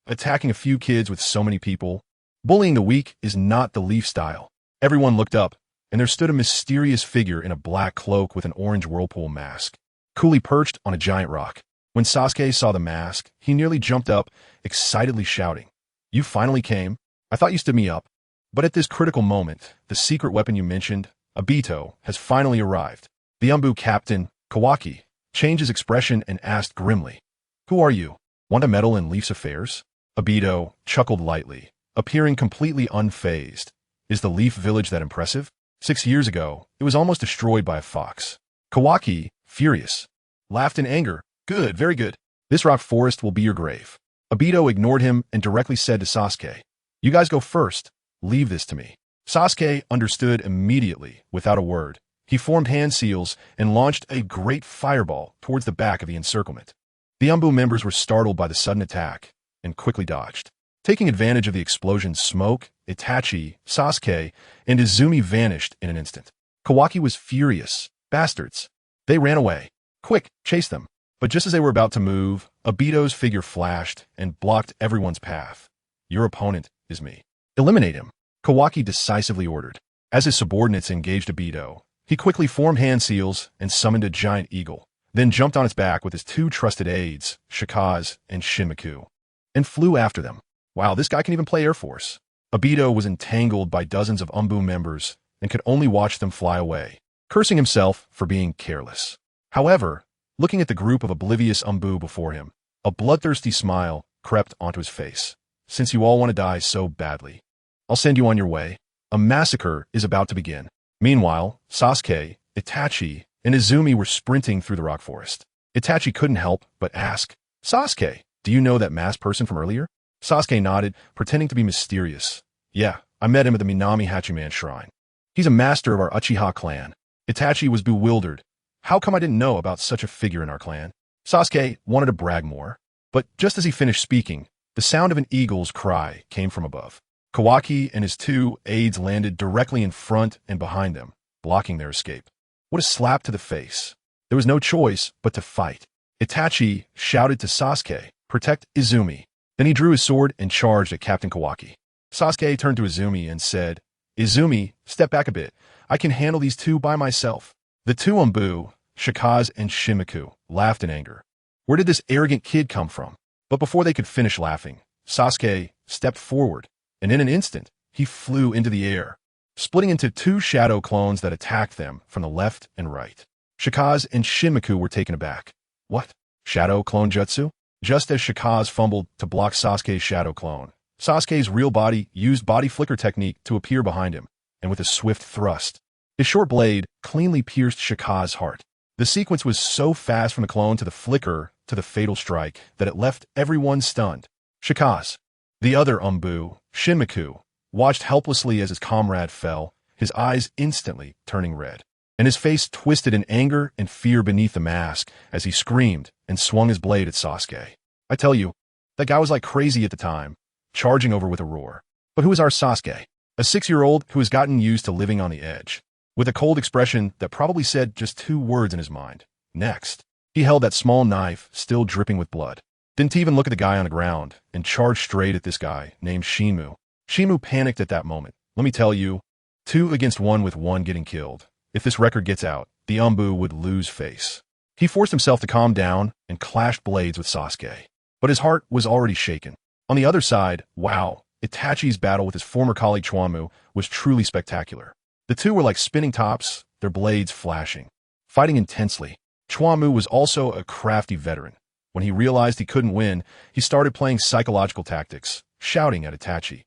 Attacking a few kids with so many people. Bullying the weak is not the Leaf style. Everyone looked up, and there stood a mysterious figure in a black cloak with an orange whirlpool mask, coolly perched on a giant rock. When Sasuke saw the mask, he nearly jumped up, excitedly shouting, You finally came? I thought you stood me up. But at this critical moment, the secret weapon you mentioned, Obito, has finally arrived. The Umbu captain, Kawaki, changed his expression and asked grimly, Who are you? Want to meddle in Leaf's affairs? Obito chuckled lightly, appearing completely unfazed. Is the Leaf village that impressive? 6 years ago, it was almost destroyed by a fox. Kawaki, furious, laughed in anger. Good, very good. This rock forest will be your grave. Obito ignored him and directly said to Sasuke, You guys go first. Leave this to me. Sasuke understood immediately, without a word. He formed hand seals and launched a great fireball towards the back of the encirclement. The Umbu members were startled by the sudden attack and quickly dodged. Taking advantage of the explosion's smoke, Itachi, Sasuke, and Izumi vanished in an instant. Kawaki was furious. Bastards. They ran away. Quick, chase them. But just as they were about to move, Obito's figure flashed and blocked everyone's path. Your opponent is me. Eliminate him, Kawaki decisively ordered. As his subordinates engaged Obito, he quickly formed hand seals and summoned a giant eagle, then jumped on its back with his 2 trusted aides, Shikaz and Shinmaku, and flew after them. Wow, this guy can even play Air Force. Obito was entangled by dozens of Umbu members and could only watch them fly away, cursing himself for being careless. However, looking at the group of oblivious Umbu before him, a bloodthirsty smile crept onto his face. Since you all want to die so badly, I'll send you on your way. A massacre is about to begin. Meanwhile, Sasuke, Itachi, and Izumi were sprinting through the rock forest. Itachi couldn't help but ask, Sasuke, do you know that masked person from earlier? Sasuke nodded, pretending to be mysterious. Yeah, I met him at the Minami Hachiman shrine. He's a master of our Uchiha clan. Itachi was bewildered. How come I didn't know about such a figure in our clan? Sasuke wanted to brag more, but just as he finished speaking, the sound of an eagle's cry came from above. Kawaki and his 2 aides landed directly in front and behind them, blocking their escape. What a slap to the face. There was no choice but to fight. Itachi shouted to Sasuke, Protect Izumi. Then he drew his sword and charged at Captain Kawaki. Sasuke turned to Izumi and said, Izumi, step back a bit. I can handle these 2 by myself. The 2 Umbu, Shikaz and Shinmaku, laughed in anger. Where did this arrogant kid come from? But before they could finish laughing, Sasuke stepped forward, and in an instant, he flew into the air, splitting into 2 shadow clones that attacked them from the left and right. Shikaz and Shinmaku were taken aback. What? Shadow clone jutsu? Just as Shikaz fumbled to block Sasuke's shadow clone, Sasuke's real body used body flicker technique to appear behind him, and with a swift thrust, his short blade cleanly pierced Shikaz's heart. The sequence was so fast from the clone to the flicker to the fatal strike that it left everyone stunned. Shikaz, the other Umbu, Shinmaku, watched helplessly as his comrade fell, his eyes instantly turning red, and his face twisted in anger and fear beneath the mask as he screamed and swung his blade at Sasuke. I tell you, that guy was like crazy at the time, charging over with a roar. But who is our Sasuke? A 6-year-old who has gotten used to living on the edge, with a cold expression that probably said just 2 words in his mind. Next, he held that small knife still dripping with blood. Didn't even look at the guy on the ground and charged straight at this guy named Shinmu. Shinmu panicked at that moment. Let me tell you, 2 against 1 with 1 getting killed. If this record gets out, the Umbu would lose face. He forced himself to calm down and clashed blades with Sasuke. But his heart was already shaken. On the other side, wow, Itachi's battle with his former colleague Chuanmu was truly spectacular. The 2 were like spinning tops, their blades flashing, fighting intensely. Chuanmu was also a crafty veteran. When he realized he couldn't win, he started playing psychological tactics, shouting at Itachi,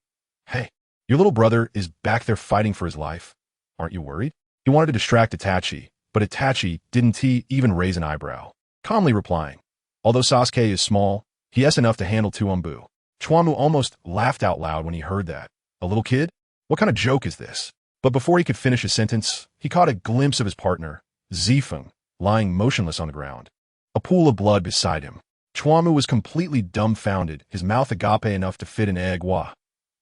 Hey, your little brother is back there fighting for his life. Aren't you worried? He wanted to distract Itachi, but Itachi didn't even raise an eyebrow, calmly replying, Although Sasuke is small, he has enough to handle 2 Umbu. Chuanmu almost laughed out loud when he heard that. A little kid? What kind of joke is this? But before he could finish his sentence, he caught a glimpse of his partner, LinFeng, lying motionless on the ground. A pool of blood beside him. Chuanmu was completely dumbfounded, his mouth agape enough to fit an egg. Wah.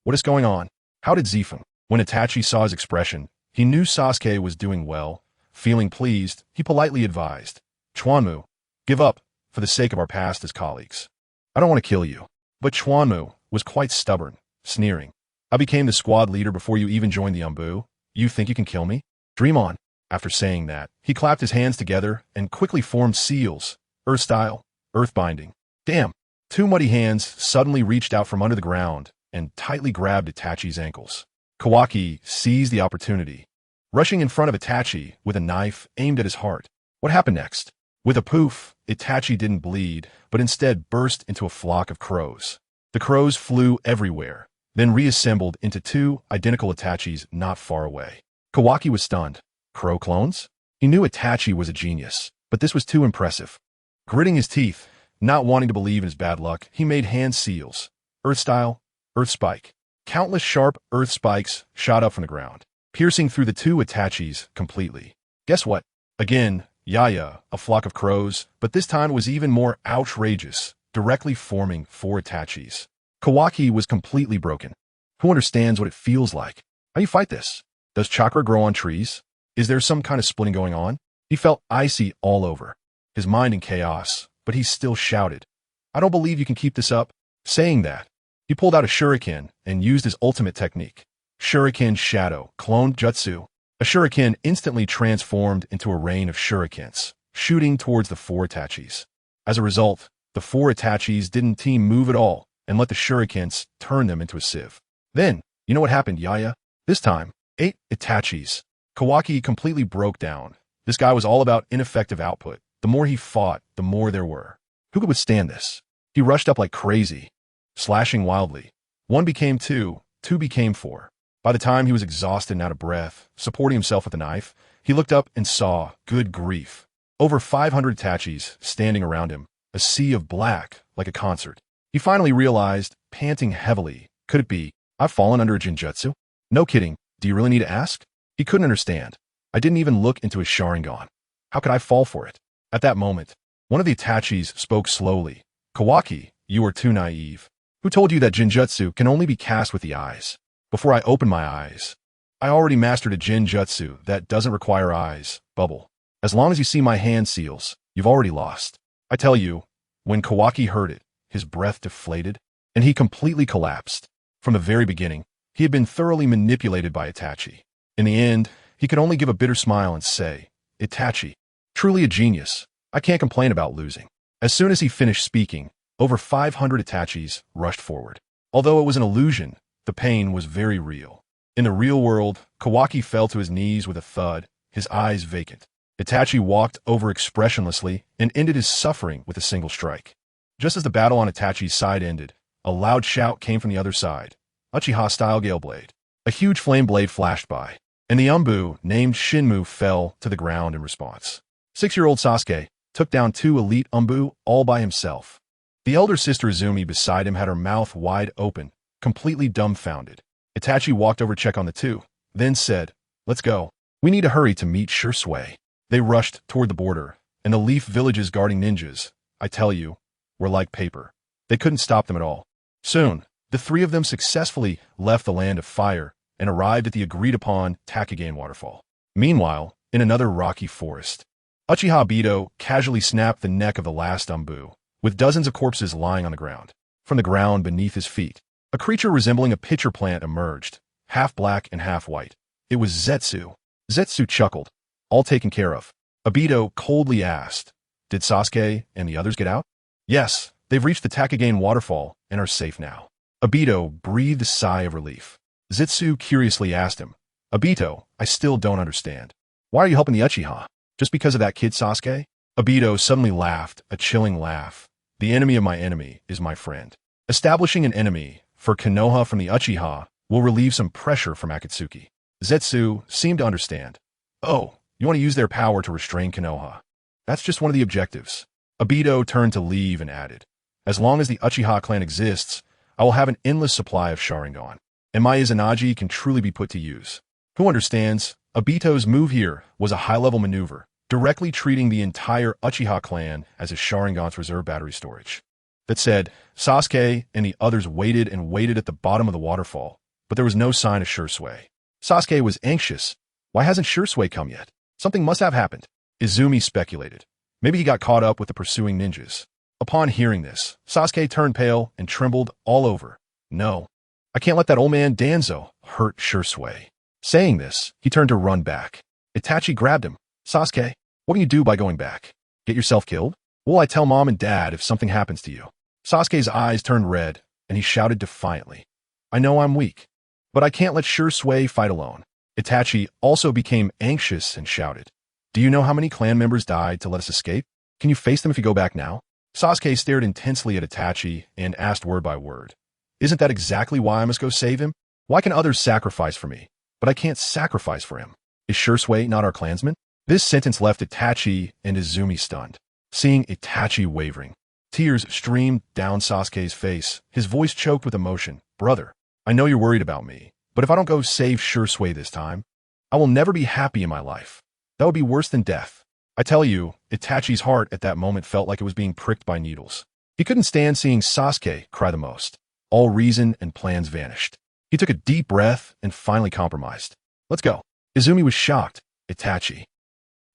What is going on? How did LinFeng? When Itachi saw his expression, he knew Sasuke was doing well. Feeling pleased, he politely advised, Chuanmu, give up, for the sake of our past as colleagues. I don't want to kill you. But Chuanmu was quite stubborn, sneering. I became the squad leader before you even joined the Umbu. You think you can kill me? Dream on. After saying that, he clapped his hands together and quickly formed seals, earth style, earth binding. Damn! Two muddy hands suddenly reached out from under the ground and tightly grabbed Itachi's ankles. Kawaki seized the opportunity, rushing in front of Itachi with a knife aimed at his heart. What happened next? With a poof, Itachi didn't bleed, but instead burst into a flock of crows. The crows flew everywhere, then reassembled into two identical Itachis not far away. Kawaki was stunned. Crow clones? He knew Itachi was a genius, but this was too impressive. Gritting his teeth, not wanting to believe in his bad luck, he made hand seals, earth style, earth spike. Countless sharp earth spikes shot up from the ground, piercing through the two Itachis completely. Guess what? Again, Yaya, a flock of crows, but this time it was even more outrageous, directly forming four Itachis. Kawaki was completely broken. Who understands what it feels like? How do you fight this? Does chakra grow on trees? Is there some kind of splitting going on? He felt icy all over, his mind in chaos, but he still shouted, I don't believe you can keep this up. Saying that, he pulled out a shuriken and used his ultimate technique. Shuriken Shadow, cloned jutsu. A shuriken instantly transformed into a rain of shurikens, shooting towards the four Itachis. As a result, the four Itachis didn't team move at all and let the shurikens turn them into a sieve. Then, you know what happened, Yaya? This time, 8 Itachis. Kawaki completely broke down. This guy was all about ineffective output. The more he fought, the more there were. Who could withstand this? He rushed up like crazy, slashing wildly. 1 became 2, 2 became 4. By the time he was exhausted and out of breath, supporting himself with a knife, he looked up and saw, good grief, over 500 Itachis standing around him, a sea of black, like a concert. He finally realized, panting heavily, could it be, I've fallen under a genjutsu? No kidding, do you really need to ask? He couldn't understand. I didn't even look into his Sharingan. How could I fall for it? At that moment, one of the Itachis spoke slowly. Kawaki, you are too naive. Who told you that genjutsu can only be cast with the eyes? Before I opened my eyes, I already mastered a genjutsu that doesn't require eyes, bubble. As long as you see my hand seals, you've already lost. I tell you, when Kawaki heard it, his breath deflated, and he completely collapsed. From the very beginning, he had been thoroughly manipulated by Itachi. In the end, he could only give a bitter smile and say, Itachi, truly a genius. I can't complain about losing. As soon as he finished speaking, over 500 Itachis rushed forward. Although it was an illusion, the pain was very real. In the real world, Kawaki fell to his knees with a thud, his eyes vacant. Itachi walked over expressionlessly and ended his suffering with a single strike. Just as the battle on Itachi's side ended, a loud shout came from the other side. Uchiha-style Gale Blade. A huge flame blade flashed by, and the Umbu named Shinmu fell to the ground in response. 6-year-old Sasuke took down 2 elite Umbu all by himself. The elder sister Izumi beside him had her mouth wide open, completely dumbfounded. Itachi walked over to check on the 2, then said, let's go. We need to hurry to meet Shursui. They rushed toward the border, and the leaf villages guarding ninjas, I tell you, were like paper. They couldn't stop them at all. Soon, the 3 of them successfully left the land of fire and arrived at the agreed-upon Takagane waterfall. Meanwhile, in another rocky forest, Uchiha Obito casually snapped the neck of the last Umbu, with dozens of corpses lying on the ground. From the ground beneath his feet, a creature resembling a pitcher plant emerged, half black and half white. It was Zetsu. Zetsu chuckled. All taken care of. Obito coldly asked, did Sasuke and the others get out? Yes, they've reached the Takagane waterfall and are safe now. Obito breathed a sigh of relief. Zetsu curiously asked him, Obito, I still don't understand. Why are you helping the Uchiha? Just because of that kid Sasuke? Obito suddenly laughed, a chilling laugh. The enemy of my enemy is my friend. Establishing an enemy for Konoha from the Uchiha will relieve some pressure from Akatsuki. Zetsu seemed to understand. Oh, you want to use their power to restrain Konoha. That's just one of the objectives. Obito turned to leave and added, as long as the Uchiha clan exists, I will have an endless supply of Sharingan. and my Izanagi can truly be put to use. Who understands? Obito's move here was a high-level maneuver, directly treating the entire Uchiha clan as his Sharingan's reserve battery storage. That said, Sasuke and the others waited and waited at the bottom of the waterfall, but there was no sign of Shursui. Sasuke was anxious. Why hasn't Shursui come yet? Something must have happened. Izumi speculated. Maybe he got caught up with the pursuing ninjas. Upon hearing this, Sasuke turned pale and trembled all over. No, I can't let that old man Danzo hurt Shursui. Saying this, he turned to run back. Itachi grabbed him. Sasuke, what can you do by going back? Get yourself killed? Will I tell mom and dad if something happens to you? Sasuke's eyes turned red, and he shouted defiantly. I know I'm weak, but I can't let Shursui fight alone. Itachi also became anxious and shouted. Do you know how many clan members died to let us escape? Can you face them if you go back now? Sasuke stared intensely at Itachi and asked word by word. Isn't that exactly why I must go save him? Why can others sacrifice for me, but I can't sacrifice for him? Is Shursui not our clansman? This sentence left Itachi and Izumi stunned. Seeing Itachi wavering, tears streamed down Sasuke's face. His voice choked with emotion. Brother, I know you're worried about me, but if I don't go save Shursui this time, I will never be happy in my life. That would be worse than death. I tell you, Itachi's heart at that moment felt like it was being pricked by needles. He couldn't stand seeing Sasuke cry the most. All reason and plans vanished. He took a deep breath and finally compromised. Let's go. Izumi was shocked. Itachi.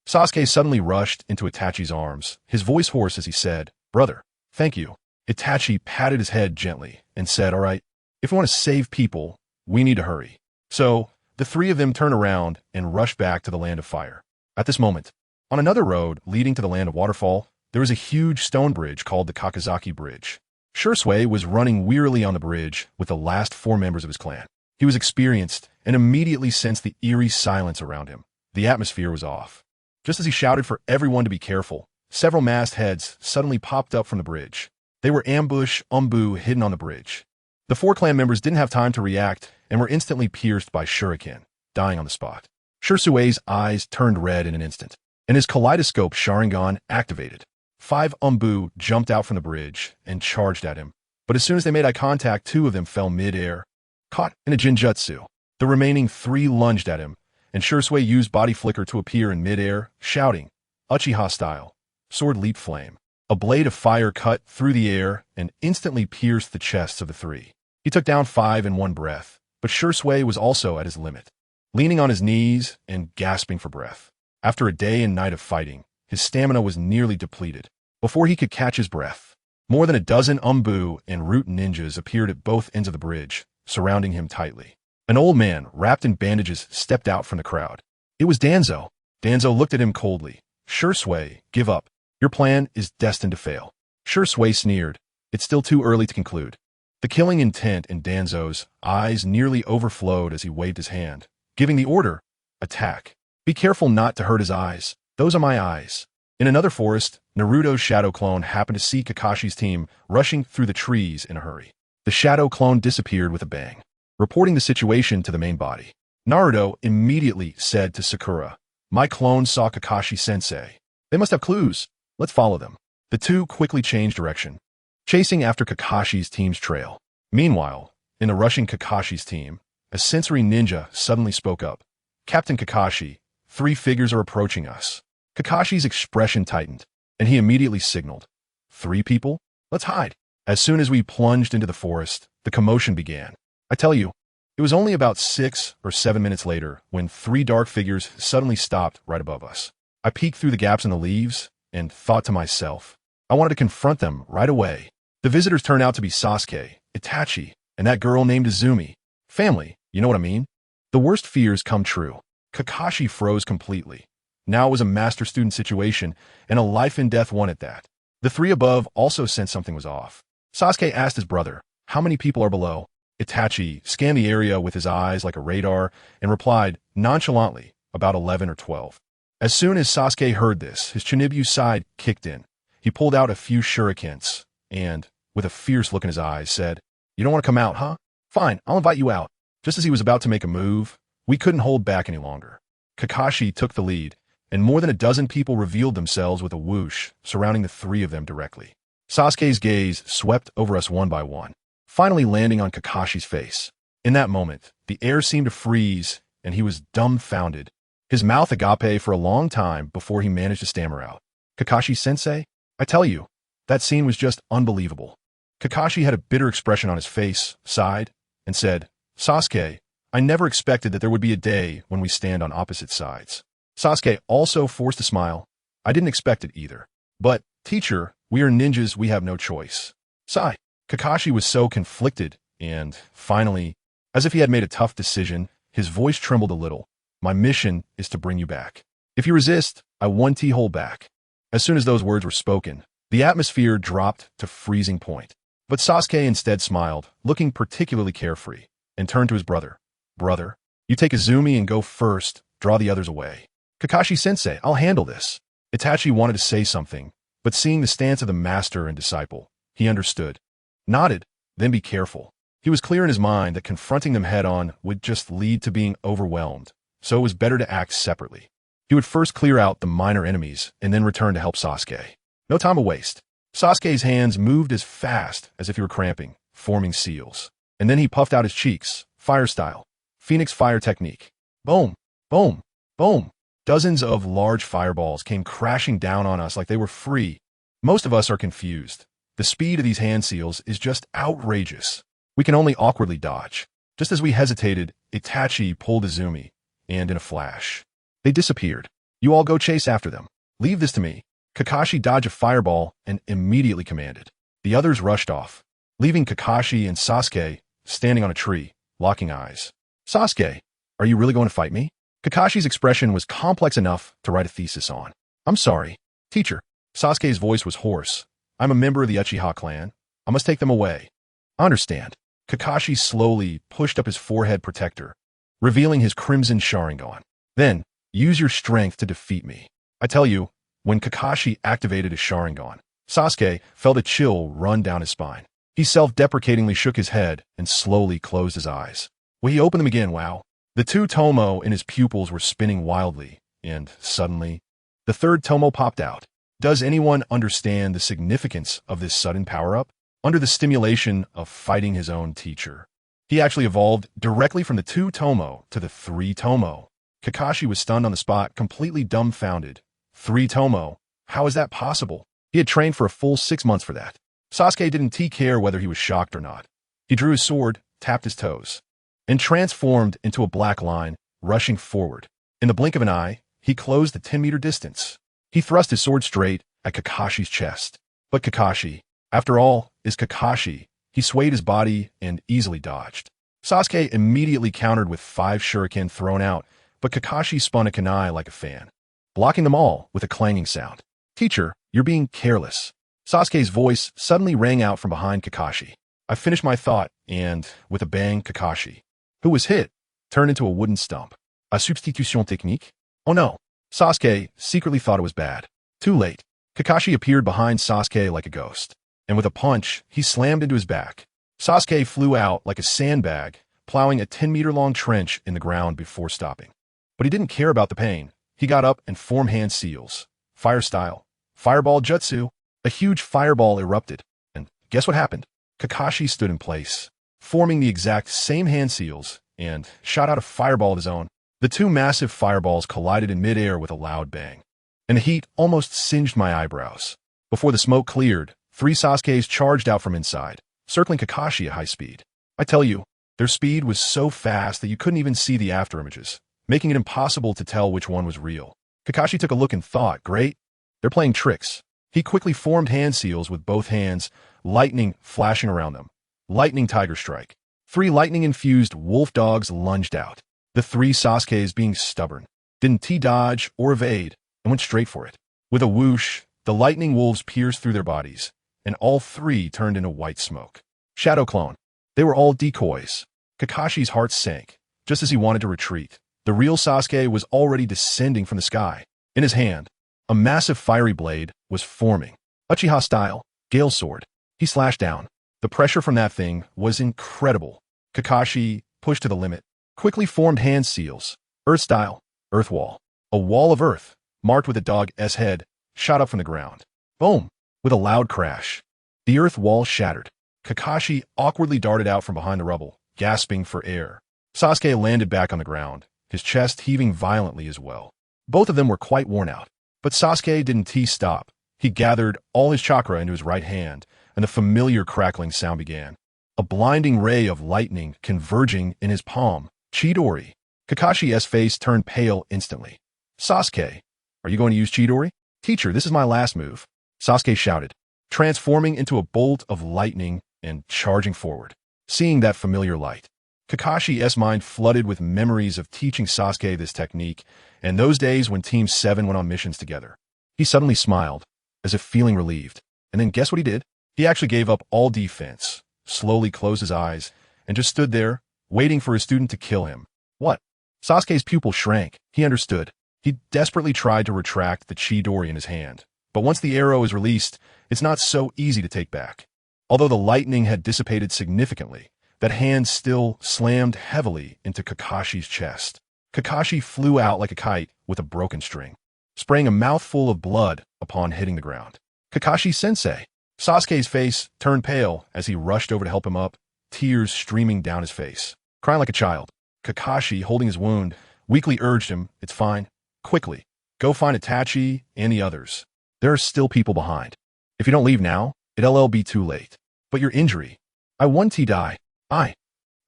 Sasuke suddenly rushed into Itachi's arms, his voice hoarse as he said, Brother, thank you. Itachi patted his head gently and said, All right, if we want to save people, we need to hurry. So, the three of them turned around and rushed back to the land of fire. At this moment, on another road leading to the land of waterfall, there was a huge stone bridge called the Kakazaki Bridge. Shursui was running wearily on the bridge with the last 4 members of his clan. He was experienced and immediately sensed the eerie silence around him. The atmosphere was off. Just as he shouted for everyone to be careful, several masked heads suddenly popped up from the bridge. They were ambush Umbu hidden on the bridge. The 4 clan members didn't have time to react and were instantly pierced by shuriken, dying on the spot. Shursui's eyes turned red in an instant, and his kaleidoscope Sharingan activated. 5 Umbu jumped out from the bridge and charged at him, but as soon as they made eye contact, 2 of them fell mid-air, caught in a Jinjutsu. The remaining 3 lunged at him, and Shursui used body flicker to appear in mid-air, shouting, Uchiha style, sword leap flame. A blade of fire cut through the air and instantly pierced the chests of the 3. He took down 5 in one breath, but Shursui was also at his limit, leaning on his knees and gasping for breath. After a day and night of fighting, his stamina was nearly depleted. Before he could catch his breath, more than a dozen Umbu and root ninjas appeared at both ends of the bridge, surrounding him tightly. An old man, wrapped in bandages, stepped out from the crowd. It was Danzo. Danzo looked at him coldly. Shursui, give up. Your plan is destined to fail. Shursui sneered. It's still too early to conclude. The killing intent in Danzo's eyes nearly overflowed as he waved his hand, giving the order, attack. Be careful not to hurt his eyes. Those are my eyes. In another forest, Naruto's shadow clone happened to see Kakashi's team rushing through the trees in a hurry. The shadow clone disappeared with a bang, reporting the situation to the main body. Naruto immediately said to Sakura, My clone saw Kakashi-sensei. They must have clues. Let's follow them. The 2 quickly changed direction, chasing after Kakashi's team's trail. Meanwhile, in the rushing Kakashi's team, a sensory ninja suddenly spoke up. Captain Kakashi, 3 figures are approaching us. Kakashi's expression tightened, and he immediately signaled. 3 people? Let's hide. As soon as we plunged into the forest, the commotion began. I tell you, it was only about 6 or 7 minutes later when 3 dark figures suddenly stopped right above us. I peeked through the gaps in the leaves and thought to myself, I wanted to confront them right away. The visitors turned out to be Sasuke, Itachi, and that girl named Izumi. Family, you know what I mean? The worst fears come true. Kakashi froze completely. Now it was a master-student situation, and a life-and-death one at that. The 3 above also sensed something was off. Sasuke asked his brother, How many people are below? Itachi scanned the area with his eyes like a radar and replied, nonchalantly, about 11 or 12. As soon as Sasuke heard this, his Chinibu side kicked in. He pulled out a few shurikens and, with a fierce look in his eyes, said, You don't want to come out, huh? Fine, I'll invite you out. Just as he was about to make a move, we couldn't hold back any longer. Kakashi took the lead, and more than a dozen people revealed themselves with a whoosh, surrounding the 3 of them directly. Sasuke's gaze swept over us one by one, finally landing on Kakashi's face. In that moment, the air seemed to freeze, and he was dumbfounded. His mouth agape for a long time before he managed to stammer out, "Kakashi-sensei? I tell you, that scene was just unbelievable." Kakashi had a bitter expression on his face, sighed, and said, "Sasuke, I never expected that there would be a day when we stand on opposite sides." Sasuke also forced a smile. "I didn't expect it either. But, teacher, we are ninjas, we have no choice." Sigh. Kakashi was so conflicted, and, finally, as if he had made a tough decision, his voice trembled a little. "My mission is to bring you back. If you resist, I one T-hole back." As soon as those words were spoken, the atmosphere dropped to freezing point. But Sasuke instead smiled, looking particularly carefree, and turned to his brother. "Brother, you take Izumi and go first, draw the others away." "Kakashi-sensei, I'll handle this." Itachi wanted to say something, but seeing the stance of the master and disciple, he understood. Nodded, "Then be careful." He was clear in his mind that confronting them head-on would just lead to being overwhelmed, so it was better to act separately. He would first clear out the minor enemies and then return to help Sasuke. No time to waste. Sasuke's hands moved as fast as if he were cramping, forming seals. And then he puffed out his cheeks, fire style, Phoenix fire technique. Boom, boom, boom. Dozens of large fireballs came crashing down on us like they were free. Most of us are confused. The speed of these hand seals is just outrageous. We can only awkwardly dodge. Just as we hesitated, Itachi pulled Izumi, and in a flash, they disappeared. "You all go chase after them. Leave this to me." Kakashi dodged a fireball and immediately commanded. The others rushed off, leaving Kakashi and Sasuke standing on a tree, locking eyes. "Sasuke, are you really going to fight me?" Kakashi's expression was complex enough to write a thesis on. "I'm sorry, teacher." Sasuke's voice was hoarse. "I'm a member of the Uchiha clan. I must take them away." "I understand." Kakashi slowly pushed up his forehead protector, revealing his crimson Sharingan. "Then, use your strength to defeat me." I tell you, when Kakashi activated his Sharingan, Sasuke felt a chill run down his spine. He self-deprecatingly shook his head and slowly closed his eyes. When he opened them again, wow. The two tomo in his pupils were spinning wildly, and suddenly, the third tomo popped out. Does anyone understand the significance of this sudden power-up? Under the stimulation of fighting his own teacher, he actually evolved directly from the 2 tomo to the 3 tomo. Kakashi was stunned on the spot, completely dumbfounded. 3 tomo? How is that possible? He had trained for a full 6 months for that. Sasuke didn't care whether he was shocked or not. He drew his sword, tapped his toes, and transformed into a black line, rushing forward. In the blink of an eye, he closed the 10-meter distance. He thrust his sword straight at Kakashi's chest. But Kakashi, after all, is Kakashi. He swayed his body and easily dodged. Sasuke immediately countered with 5 shuriken thrown out, but Kakashi spun a kunai like a fan, blocking them all with a clanging sound. "Teacher, you're being careless." Sasuke's voice suddenly rang out from behind Kakashi. I finished my thought, and, with a bang, Kakashi, who was hit, turned into a wooden stump. A substitution technique? Oh no. Sasuke secretly thought it was bad. Too late. Kakashi appeared behind Sasuke like a ghost, and with a punch, he slammed into his back. Sasuke flew out like a sandbag, plowing a 10-meter-long trench in the ground before stopping. But he didn't care about the pain. He got up and formed hand seals. Fire style. Fireball jutsu. A huge fireball erupted. And guess what happened? Kakashi stood in place, forming the exact same hand seals, and shot out a fireball of his own. The 2 massive fireballs collided in midair with a loud bang, and the heat almost singed my eyebrows. Before the smoke cleared, 3 Sasukes charged out from inside, circling Kakashi at high speed. I tell you, their speed was so fast that you couldn't even see the afterimages, making it impossible to tell which one was real. Kakashi took a look and thought, great, they're playing tricks. He quickly formed hand seals with both hands, lightning flashing around them. Lightning tiger strike. 3 lightning-infused wolf dogs lunged out. The 3 Sasukes, being stubborn, didn't dodge or evade, and went straight for it. With a whoosh, the lightning wolves pierced through their bodies, and all 3 turned into white smoke. Shadow clone. They were all decoys. Kakashi's heart sank, just as he wanted to retreat. The real Sasuke was already descending from the sky. In his hand, a massive fiery blade was forming. Uchiha style, Gale Sword. He slashed down. The pressure from that thing was incredible. Kakashi, pushed to the limit, quickly formed hand seals. Earth style, Earth Wall. A wall of earth, marked with a dog's head, shot up from the ground. Boom! With a loud crash, the earth wall shattered. Kakashi awkwardly darted out from behind the rubble, gasping for air. Sasuke landed back on the ground, his chest heaving violently as well. Both of them were quite worn out. But Sasuke didn't stop. He gathered all his chakra into his right hand, and the familiar crackling sound began. A blinding ray of lightning converging in his palm. Chidori. Kakashi's face turned pale instantly. Sasuke, are you going to use Chidori? Teacher, this is my last move. Sasuke shouted, transforming into a bolt of lightning and charging forward. Seeing that familiar light, Kakashi's mind flooded with memories of teaching Sasuke this technique and those days when Team 7 went on missions together. He suddenly smiled, as if feeling relieved. And then guess what he did? He actually gave up all defense, slowly closed his eyes, and just stood there, waiting for his student to kill him. What? Sasuke's pupil shrank. He understood. He desperately tried to retract the Chidori in his hand. But once the arrow is released, it's not so easy to take back. Although the lightning had dissipated significantly, that hand still slammed heavily into Kakashi's chest. Kakashi flew out like a kite with a broken string, spraying a mouthful of blood upon hitting the ground. Kakashi-sensei! Sasuke's face turned pale as he rushed over to help him up, tears streaming down his face. Crying like a child, Kakashi, holding his wound, weakly urged him, "It's fine. Quickly, go find Itachi and the others. There are still people behind. If you don't leave now, it'll be too late. But your injury, I want to die. I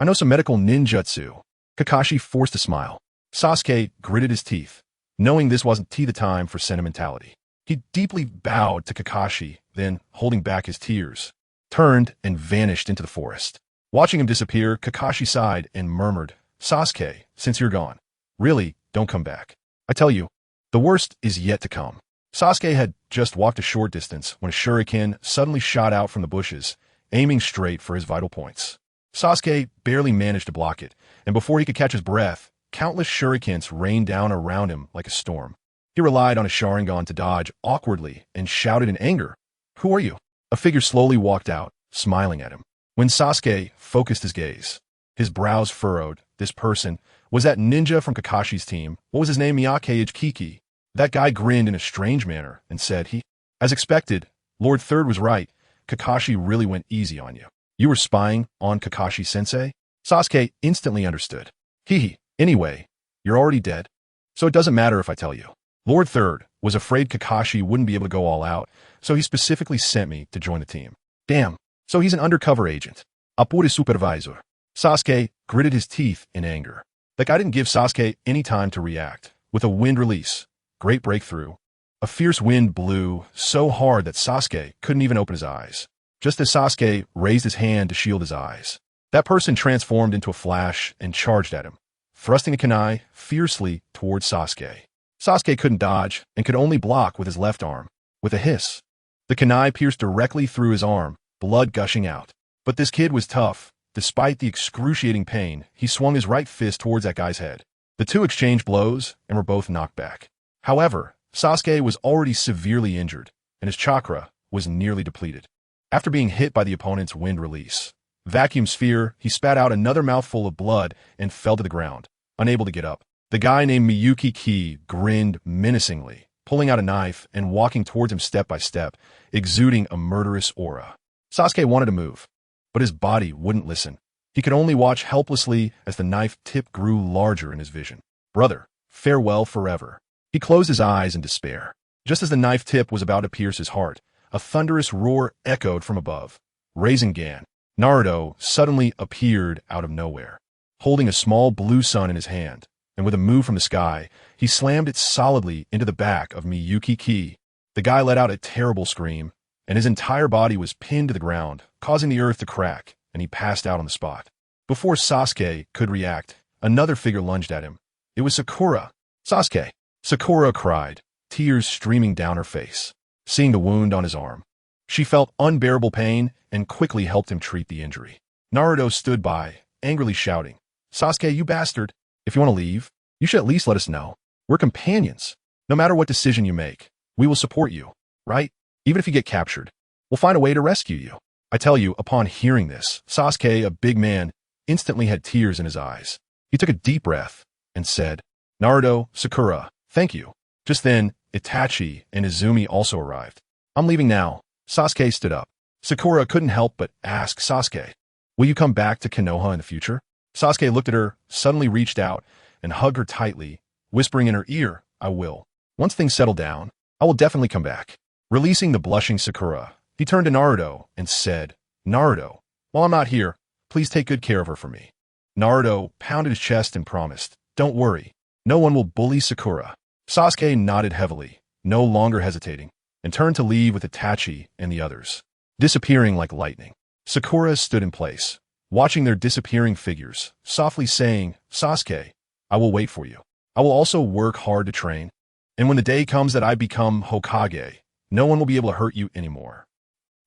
know some medical ninjutsu." Kakashi forced a smile. Sasuke gritted his teeth, knowing this wasn't the time for sentimentality. He deeply bowed to Kakashi, then, holding back his tears, turned and vanished into the forest. Watching him disappear, Kakashi sighed and murmured, "Sasuke, since you're gone, really, don't come back. I tell you, the worst is yet to come." Sasuke had just walked a short distance when a shuriken suddenly shot out from the bushes, aiming straight for his vital points. Sasuke barely managed to block it, and before he could catch his breath, countless shurikens rained down around him like a storm. He relied on a Sharingan to dodge awkwardly and shouted in anger, "Who are you?" A figure slowly walked out, smiling at him. When Sasuke focused his gaze, his brows furrowed. This person was that ninja from Kakashi's team. What was his name? Miyake Kiki. That guy grinned in a strange manner and said, As expected, Lord Third was right. Kakashi really went easy on you. You were spying on Kakashi-sensei?" Sasuke instantly understood. Anyway, you're already dead, so it doesn't matter if I tell you. Lord Third was afraid Kakashi wouldn't be able to go all out, so he specifically sent me to join the team. Damn, so he's an undercover agent. Apure supervisor. Sasuke gritted his teeth in anger. That guy didn't give Sasuke any time to react. With a wind release, great breakthrough. A fierce wind blew so hard that Sasuke couldn't even open his eyes. Just as Sasuke raised his hand to shield his eyes, that person transformed into a flash and charged at him, thrusting a kunai fiercely towards Sasuke. Sasuke couldn't dodge and could only block with his left arm. With a hiss, the kunai pierced directly through his arm, blood gushing out. But this kid was tough. Despite the excruciating pain, he swung his right fist towards that guy's head. The two exchanged blows and were both knocked back. However, Sasuke was already severely injured, and his chakra was nearly depleted. After being hit by the opponent's wind release, vacuum sphere, he spat out another mouthful of blood and fell to the ground, unable to get up. The guy named Miyuki grinned menacingly, pulling out a knife and walking towards him step by step, exuding a murderous aura. Sasuke wanted to move, but his body wouldn't listen. He could only watch helplessly as the knife tip grew larger in his vision. Brother, farewell forever. He closed his eyes in despair. Just as the knife tip was about to pierce his heart, a thunderous roar echoed from above. Rasengan, Naruto, suddenly appeared out of nowhere, holding a small blue sun in his hand, and with a move from the sky, he slammed it solidly into the back of Miyuki. The guy let out a terrible scream, and his entire body was pinned to the ground, causing the earth to crack, and he passed out on the spot. Before Sasuke could react, another figure lunged at him. It was Sakura. "Sasuke!" Sakura cried, tears streaming down her face, seeing the wound on his arm. She felt unbearable pain and quickly helped him treat the injury. Naruto stood by, angrily shouting, "Sasuke, you bastard! If you want to leave, you should at least let us know. We're companions. No matter what decision you make, we will support you, right? Even if you get captured, we'll find a way to rescue you." I tell you, upon hearing this, Sasuke, a big man, instantly had tears in his eyes. He took a deep breath and said, "Naruto, Sakura, thank you." Just then, Itachi and Izumi also arrived. "I'm leaving now." Sasuke stood up. Sakura couldn't help but ask Sasuke, "Will you come back to Konoha in the future?" Sasuke looked at her, suddenly reached out, and hugged her tightly, whispering in her ear, "I will. Once things settle down, I will definitely come back." Releasing the blushing Sakura, he turned to Naruto and said, "Naruto, while I'm not here, please take good care of her for me." Naruto pounded his chest and promised, "Don't worry, no one will bully Sakura." Sasuke nodded heavily, no longer hesitating, and turned to leave with Itachi and the others, disappearing like lightning. Sakura stood in place, watching their disappearing figures, softly saying, "Sasuke, I will wait for you. I will also work hard to train. And when the day comes that I become Hokage, no one will be able to hurt you anymore."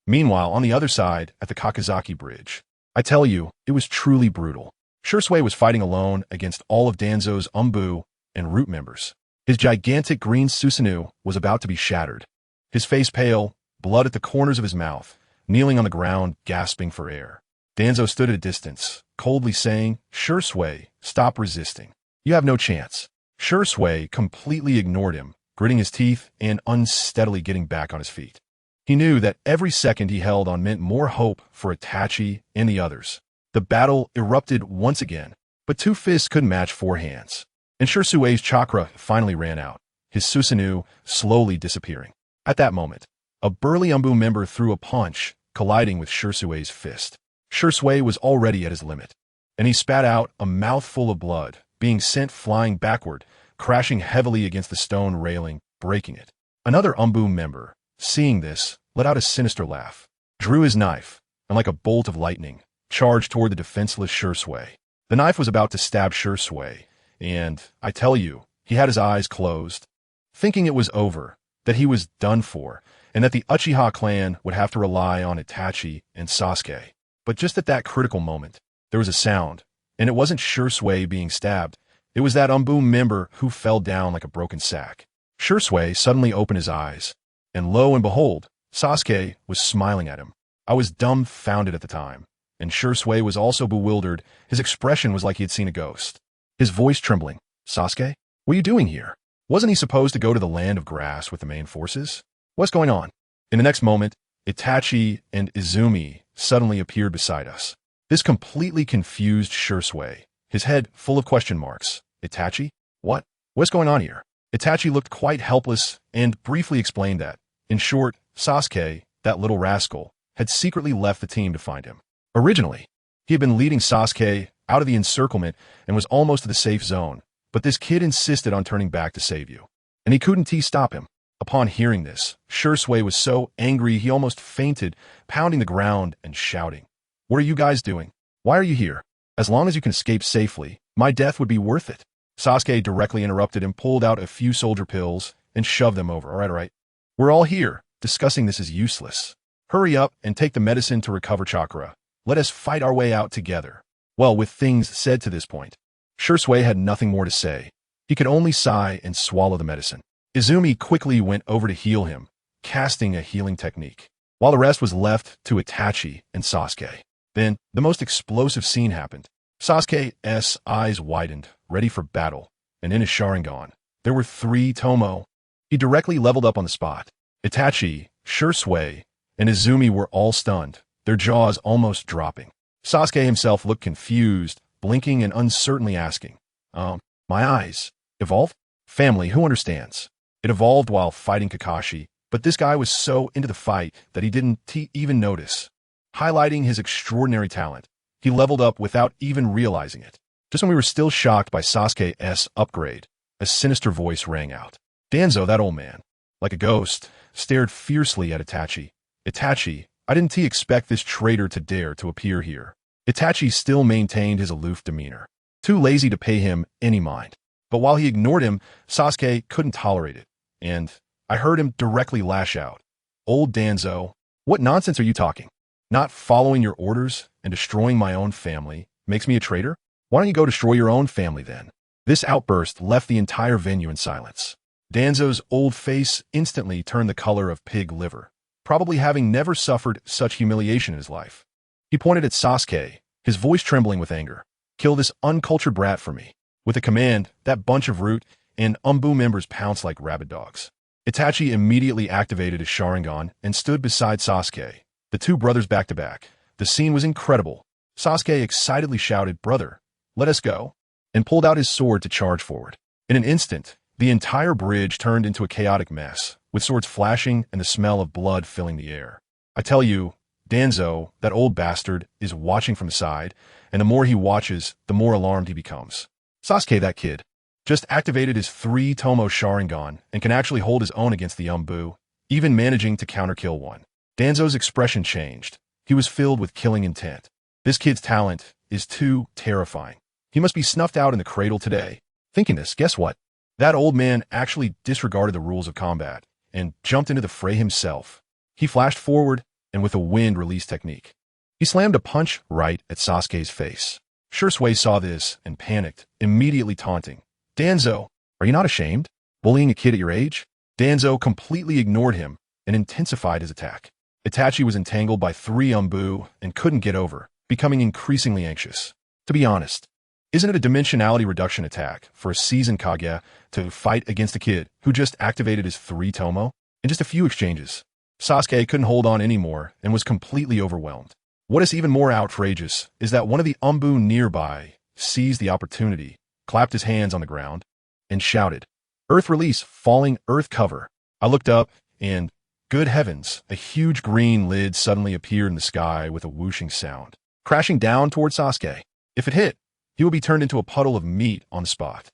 Meanwhile, on the other side, at the Kakizaki Bridge, I tell you, it was truly brutal. Shisui was fighting alone against all of Danzo's Umbu and Root members. His gigantic green Susanoo was about to be shattered. His face pale, blood at the corners of his mouth, kneeling on the ground, gasping for air. Danzo stood at a distance, coldly saying, "Shisui, stop resisting. You have no chance." Shisui completely ignored him, gritting his teeth and unsteadily getting back on his feet. He knew that every second he held on meant more hope for Itachi and the others. The battle erupted once again, but two fists couldn't match four hands. And Shisui's chakra finally ran out, his Susanoo slowly disappearing. At that moment, a burly Umbu member threw a punch, colliding with Shisui's fist. Shisui was already at his limit, and he spat out a mouthful of blood, being sent flying backward, crashing heavily against the stone railing, breaking it. Another Umbu member, seeing this, let out a sinister laugh, drew his knife, and like a bolt of lightning, charged toward the defenseless Shisui. The knife was about to stab Shisui, and, I tell you, he had his eyes closed, thinking it was over, that he was done for, and that the Uchiha clan would have to rely on Itachi and Sasuke. But just at that critical moment, there was a sound, and it wasn't Shisui being stabbed. It was that Umbu member who fell down like a broken sack. Shisui suddenly opened his eyes, and lo and behold, Sasuke was smiling at him. I was dumbfounded at the time, and Shisui was also bewildered. His expression was like he had seen a ghost. His voice trembling. "Sasuke, what are you doing here? Wasn't he supposed to go to the land of grass with the main forces? What's going on?" In the next moment, Itachi and Izumi suddenly appeared beside us. This completely confused Shisui, his head full of question marks. "Itachi? What's going on here?" Itachi looked quite helpless and briefly explained that, in short, Sasuke, that little rascal, had secretly left the team to find him. Originally, he had been leading Sasuke out of the encirclement and was almost to the safe zone, but this kid insisted on turning back to save you, and he couldn't stop him. Upon hearing this, Shisui was so angry he almost fainted, pounding the ground and shouting, "What are you guys doing? Why are you here? As long as you can escape safely, my death would be worth it." Sasuke directly interrupted and pulled out a few soldier pills and shoved them over. All right. "We're all here. Discussing this is useless. Hurry up and take the medicine to recover chakra. Let us fight our way out together." Well, with things said to this point, Shisui had nothing more to say. He could only sigh and swallow the medicine. Izumi quickly went over to heal him, casting a healing technique, while the rest was left to Itachi and Sasuke. Then, the most explosive scene happened. Sasuke's eyes widened, ready for battle, and in his Sharingan, there were 3 Tomo. He directly leveled up on the spot. Itachi, Shisui, and Izumi were all stunned, their jaws almost dropping. Sasuke himself looked confused, blinking and uncertainly asking, my eyes evolved? Family, who understands? It evolved while fighting Kakashi, but this guy was so into the fight that he didn't even notice. Highlighting his extraordinary talent, he leveled up without even realizing it. Just when we were still shocked by Sasuke's upgrade, a sinister voice rang out. Danzo, that old man, like a ghost, stared fiercely at Itachi. "Itachi, I didn't expect this traitor to dare to appear here." Itachi still maintained his aloof demeanor, too lazy to pay him any mind. But while he ignored him, Sasuke couldn't tolerate it, and I heard him directly lash out. "Old Danzo, what nonsense are you talking? Not following your orders and destroying my own family makes me a traitor? Why don't you go destroy your own family then?" This outburst left the entire venue in silence. Danzo's old face instantly turned the color of pig liver, probably having never suffered such humiliation in his life. He pointed at Sasuke, his voice trembling with anger. "Kill this uncultured brat for me." With a command, that bunch of Root and Umbu members pounced like rabid dogs. Itachi immediately activated his Sharingan and stood beside Sasuke, the two brothers back to back. The scene was incredible. Sasuke excitedly shouted, "Brother, let us go, and pulled out his sword to charge forward. In an instant, the entire bridge turned into a chaotic mess, with swords flashing and the smell of blood filling the air. I tell you, Danzo, that old bastard, is watching from the side, and the more he watches, the more alarmed he becomes. Sasuke, that kid, just activated his 3-Tomo Sharingan and can actually hold his own against the Umbu, even managing to counterkill one. Danzo's expression changed. He was filled with killing intent. This kid's talent is too terrifying. He must be snuffed out in the cradle today. Thinking this, guess what? That old man actually disregarded the rules of combat and jumped into the fray himself. He flashed forward and with a wind release technique, he slammed a punch right at Sasuke's face. Shursui saw this and panicked, immediately taunting, Danzo, are you not ashamed? Bullying a kid at your age? Danzo completely ignored him and intensified his attack. Itachi was entangled by 3 Umbu and couldn't get over, becoming increasingly anxious. To be honest, isn't it a dimensionality reduction attack for a seasoned Kage to fight against a kid who just activated his 3-Tomo? In just a few exchanges, Sasuke couldn't hold on anymore and was completely overwhelmed. What is even more outrageous is that one of the Umbu nearby seized the opportunity, clapped his hands on the ground, and shouted, Earth release, falling earth cover. I looked up and, good heavens, a huge green lid suddenly appeared in the sky with a whooshing sound, crashing down toward Sasuke. If it hit, he would be turned into a puddle of meat on the spot.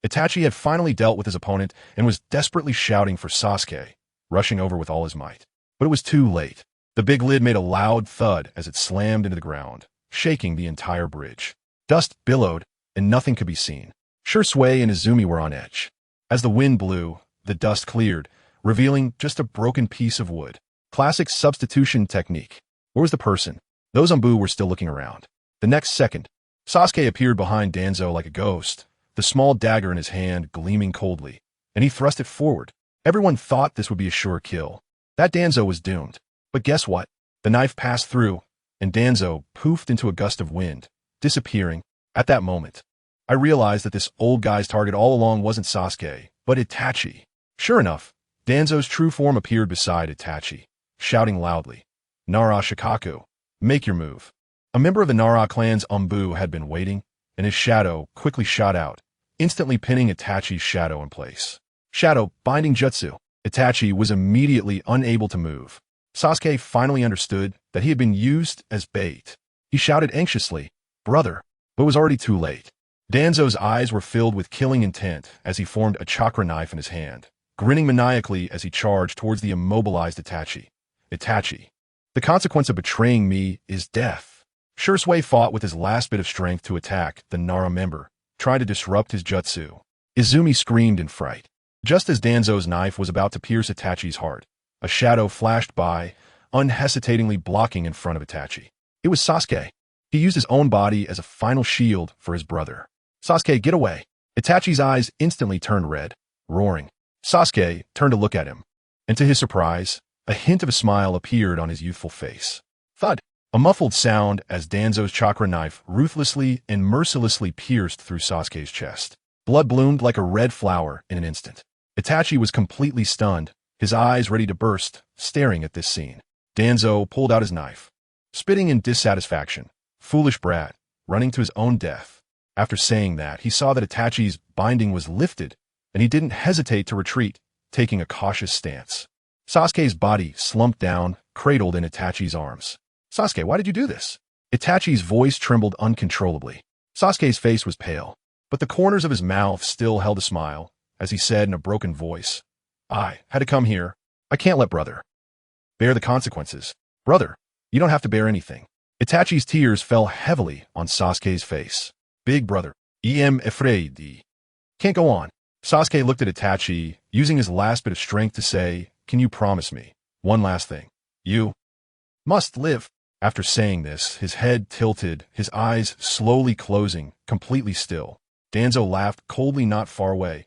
Itachi had finally dealt with his opponent and was desperately shouting for Sasuke, rushing over with all his might. But it was too late. The big lid made a loud thud as it slammed into the ground, shaking the entire bridge. Dust billowed, and nothing could be seen. Shursui and Izumi were on edge. As the wind blew, the dust cleared, revealing just a broken piece of wood. Classic substitution technique. Where was the person? Those Umbu were still looking around. The next second, Sasuke appeared behind Danzo like a ghost, the small dagger in his hand gleaming coldly, and he thrust it forward. Everyone thought this would be a sure kill. That Danzo was doomed. But guess what? The knife passed through, and Danzo poofed into a gust of wind, disappearing. At that moment, I realized that this old guy's target all along wasn't Sasuke, but Itachi. Sure enough, Danzo's true form appeared beside Itachi, shouting loudly, Nara Shikaku, make your move. A member of the Nara clan's Umbu had been waiting, and his shadow quickly shot out, instantly pinning Itachi's shadow in place. Shadow, binding jutsu. Itachi was immediately unable to move. Sasuke finally understood that he had been used as bait. He shouted anxiously, brother, but it was already too late. Danzo's eyes were filled with killing intent as he formed a chakra knife in his hand, grinning maniacally as he charged towards the immobilized Itachi. Itachi, the consequence of betraying me is death. Shursui fought with his last bit of strength to attack the Nara member, trying to disrupt his jutsu. Izumi screamed in fright. Just as Danzo's knife was about to pierce Itachi's heart, a shadow flashed by, unhesitatingly blocking in front of Itachi. It was Sasuke. He used his own body as a final shield for his brother. Sasuke, get away. Itachi's eyes instantly turned red, roaring. Sasuke turned to look at him, and to his surprise, a hint of a smile appeared on his youthful face. Thud! A muffled sound as Danzo's chakra knife ruthlessly and mercilessly pierced through Sasuke's chest. Blood bloomed like a red flower in an instant. Itachi was completely stunned, his eyes ready to burst, staring at this scene. Danzo pulled out his knife, spitting in dissatisfaction. Foolish brat, running to his own death. After saying that, he saw that Itachi's binding was lifted, and he didn't hesitate to retreat, taking a cautious stance. Sasuke's body slumped down, cradled in Itachi's arms. Sasuke, why did you do this? Itachi's voice trembled uncontrollably. Sasuke's face was pale, but the corners of his mouth still held a smile, as he said in a broken voice, I had to come here. I can't let brother bear the consequences. Brother, you don't have to bear anything. Itachi's tears fell heavily on Sasuke's face. Big brother, afraid. Can't go on. Sasuke looked at Itachi, using his last bit of strength to say, can you promise me one last thing? You must live. After saying this, his head tilted, his eyes slowly closing, completely still. Danzo laughed coldly not far away.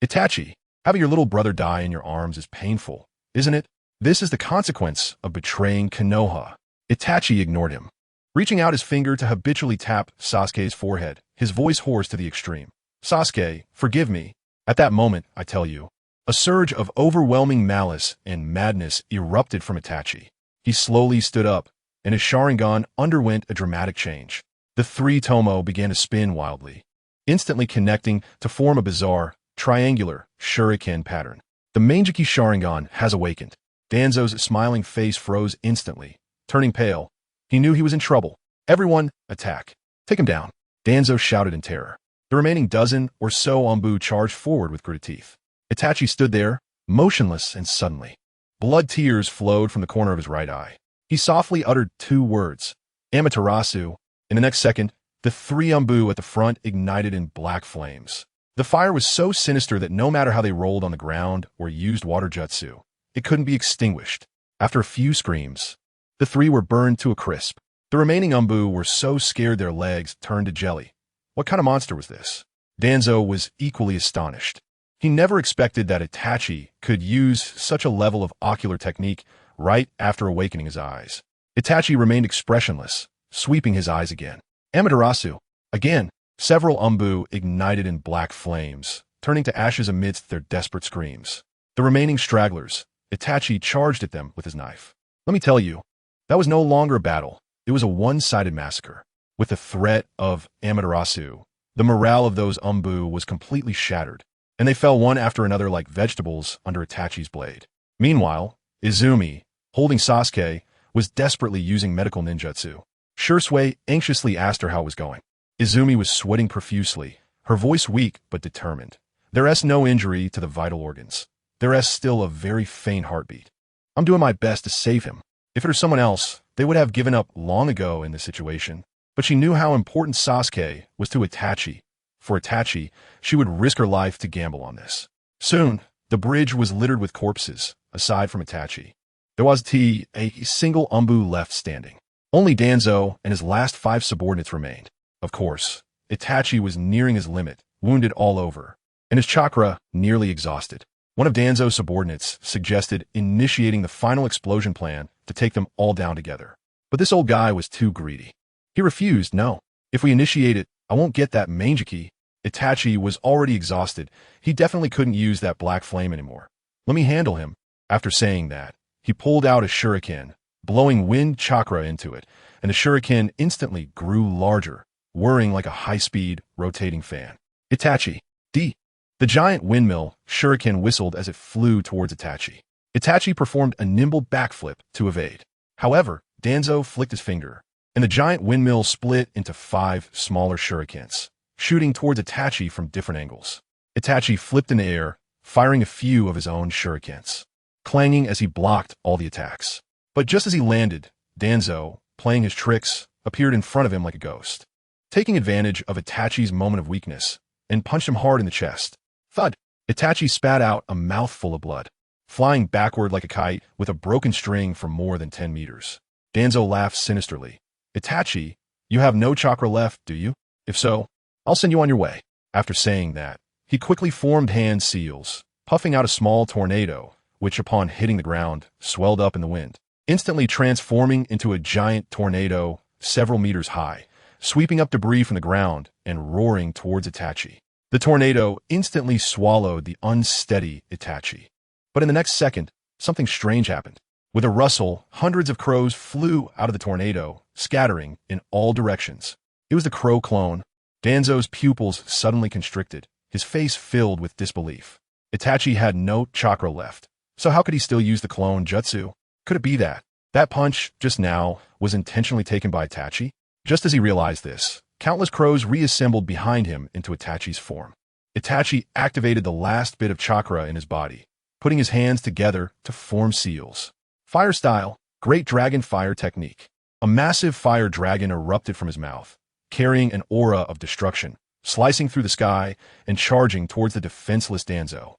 Itachi, having your little brother die in your arms is painful, isn't it? This is the consequence of betraying Konoha. Itachi ignored him, reaching out his finger to habitually tap Sasuke's forehead, his voice hoarse to the extreme. Sasuke, forgive me. At that moment, I tell you, a surge of overwhelming malice and madness erupted from Itachi. He slowly stood up, and his Sharingan underwent a dramatic change. The three Tomo began to spin wildly, instantly connecting to form a bizarre, triangular shuriken pattern. The Mangeki Sharingan has awakened. Danzo's smiling face froze instantly. Turning pale, he knew he was in trouble. Everyone, attack. Take him down. Danzo shouted in terror. The remaining dozen or so Anbu charged forward with gritted teeth. Itachi stood there, motionless, and suddenly, blood tears flowed from the corner of his right eye. He softly uttered 2 words, Amaterasu. In the next second, the 3 Anbu at the front ignited in black flames. The fire was so sinister that no matter how they rolled on the ground or used water jutsu, it couldn't be extinguished. After a few screams, the 3 were burned to a crisp. The remaining Anbu were so scared their legs turned to jelly. What kind of monster was this? Danzo was equally astonished. He never expected that Itachi could use such a level of ocular technique right after awakening his eyes. Itachi remained expressionless, sweeping his eyes again. Amaterasu. Again, several Anbu ignited in black flames, turning to ashes amidst their desperate screams. The remaining stragglers, Itachi charged at them with his knife. Let me tell you, that was no longer a battle. It was a one-sided massacre. With the threat of Amaterasu, the morale of those Anbu was completely shattered, and they fell one after another like vegetables under Itachi's blade. Meanwhile, Izumi, holding Sasuke, was desperately using medical ninjutsu. Shursui anxiously asked her how it was going. Izumi was sweating profusely, her voice weak but determined. There's no injury to the vital organs. There's still a very faint heartbeat. I'm doing my best to save him. If it were someone else, they would have given up long ago in this situation. But she knew how important Sasuke was to Itachi. For Itachi, she would risk her life to gamble on this. Soon, the bridge was littered with corpses, aside from Itachi. There was a single Anbu left standing. Only Danzo and his last 5 subordinates remained. Of course, Itachi was nearing his limit, wounded all over, and his chakra nearly exhausted. One of Danzo's subordinates suggested initiating the final explosion plan to take them all down together. But this old guy was too greedy. He refused. No, if we initiate it, I won't get that Mangeki. Itachi was already exhausted. He definitely couldn't use that black flame anymore. Let me handle him. After saying that, he pulled out a shuriken, blowing wind chakra into it, and the shuriken instantly grew larger, whirring like a high-speed, rotating fan. Itachi. The giant windmill shuriken whistled as it flew towards Itachi. Itachi performed a nimble backflip to evade. However, Danzo flicked his finger, and the giant windmill split into 5 smaller shurikens, shooting towards Itachi from different angles. Itachi flipped in the air, firing a few of his own shurikens, clanging as he blocked all the attacks. But just as he landed, Danzo, playing his tricks, appeared in front of him like a ghost, taking advantage of Itachi's moment of weakness, and punched him hard in the chest. Thud! Itachi spat out a mouthful of blood, flying backward like a kite with a broken string for more than 10 meters. Danzo laughed sinisterly. Itachi, you have no chakra left, do you? If so, I'll send you on your way. After saying that, he quickly formed hand seals, puffing out a small tornado, which upon hitting the ground, swelled up in the wind, instantly transforming into a giant tornado several meters high, sweeping up debris from the ground and roaring towards Itachi. The tornado instantly swallowed the unsteady Itachi. But in the next second, something strange happened. With a rustle, hundreds of crows flew out of the tornado, scattering in all directions. It was the crow clone. Danzo's pupils suddenly constricted, his face filled with disbelief. Itachi had no chakra left, so how could he still use the clone jutsu? Could it be that punch, just now, was intentionally taken by Itachi? Just as he realized this, countless crows reassembled behind him into Itachi's form. Itachi activated the last bit of chakra in his body, putting his hands together to form seals. Fire style, Great Dragon Fire Technique. A massive fire dragon erupted from his mouth, carrying an aura of destruction, slicing through the sky and charging towards the defenseless Danzo.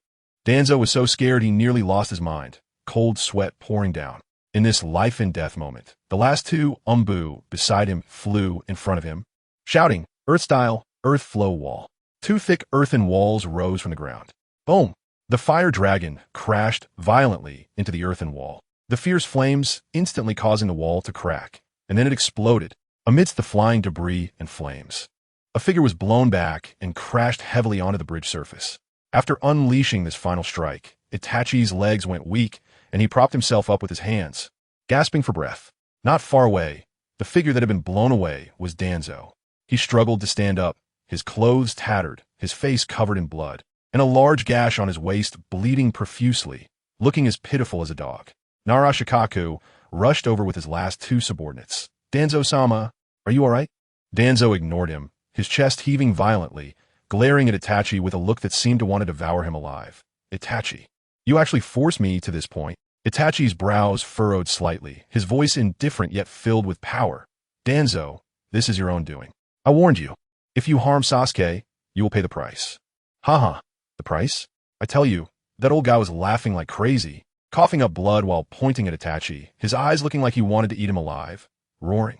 Danzo was so scared he nearly lost his mind, cold sweat pouring down. In this life-and-death moment, the last 2 Anbu beside him flew in front of him, shouting, Earth style, Earth flow wall. 2 thick earthen walls rose from the ground. Boom! The fire dragon crashed violently into the earthen wall, the fierce flames instantly causing the wall to crack, and then it exploded amidst the flying debris and flames. A figure was blown back and crashed heavily onto the bridge surface. After unleashing this final strike, Itachi's legs went weak, and he propped himself up with his hands, gasping for breath. Not far away, the figure that had been blown away was Danzo. He struggled to stand up, his clothes tattered, his face covered in blood, and a large gash on his waist bleeding profusely, looking as pitiful as a dog. Narashikaku rushed over with his last two subordinates. Danzo-sama, are you all right? Danzo ignored him, his chest heaving violently, glaring at Itachi with a look that seemed to want to devour him alive. Itachi, you actually forced me to this point. Itachi's brows furrowed slightly, his voice indifferent yet filled with power. Danzo, this is your own doing. I warned you. If you harm Sasuke, you will pay the price. Haha, the price? I tell you, that old guy was laughing like crazy, coughing up blood while pointing at Itachi, his eyes looking like he wanted to eat him alive, roaring.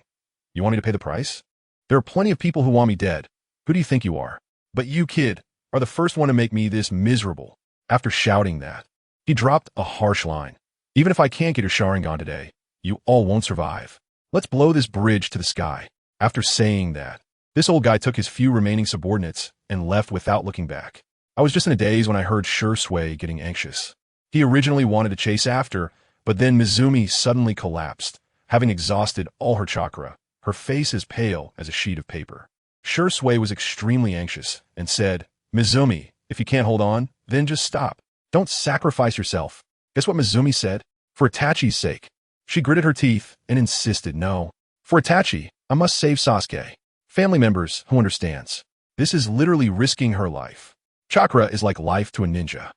You want me to pay the price? There are plenty of people who want me dead. Who do you think you are? But you, kid, are the first one to make me this miserable. After shouting that, he dropped a harsh line. Even if I can't get your Sharingan today, you all won't survive. Let's blow this bridge to the sky. After saying that, this old guy took his few remaining subordinates and left without looking back. I was just in a daze when I heard Shui getting anxious. He originally wanted to chase after, but then Mizumi suddenly collapsed, having exhausted all her chakra, her face as pale as a sheet of paper. Shui was extremely anxious and said, Mizumi, if you can't hold on, then just stop. Don't sacrifice yourself. Guess what Mizumi said? For Itachi's sake. She gritted her teeth and insisted, no. For Itachi, I must save Sasuke. Family members who understands. This is literally risking her life. Chakra is like life to a ninja.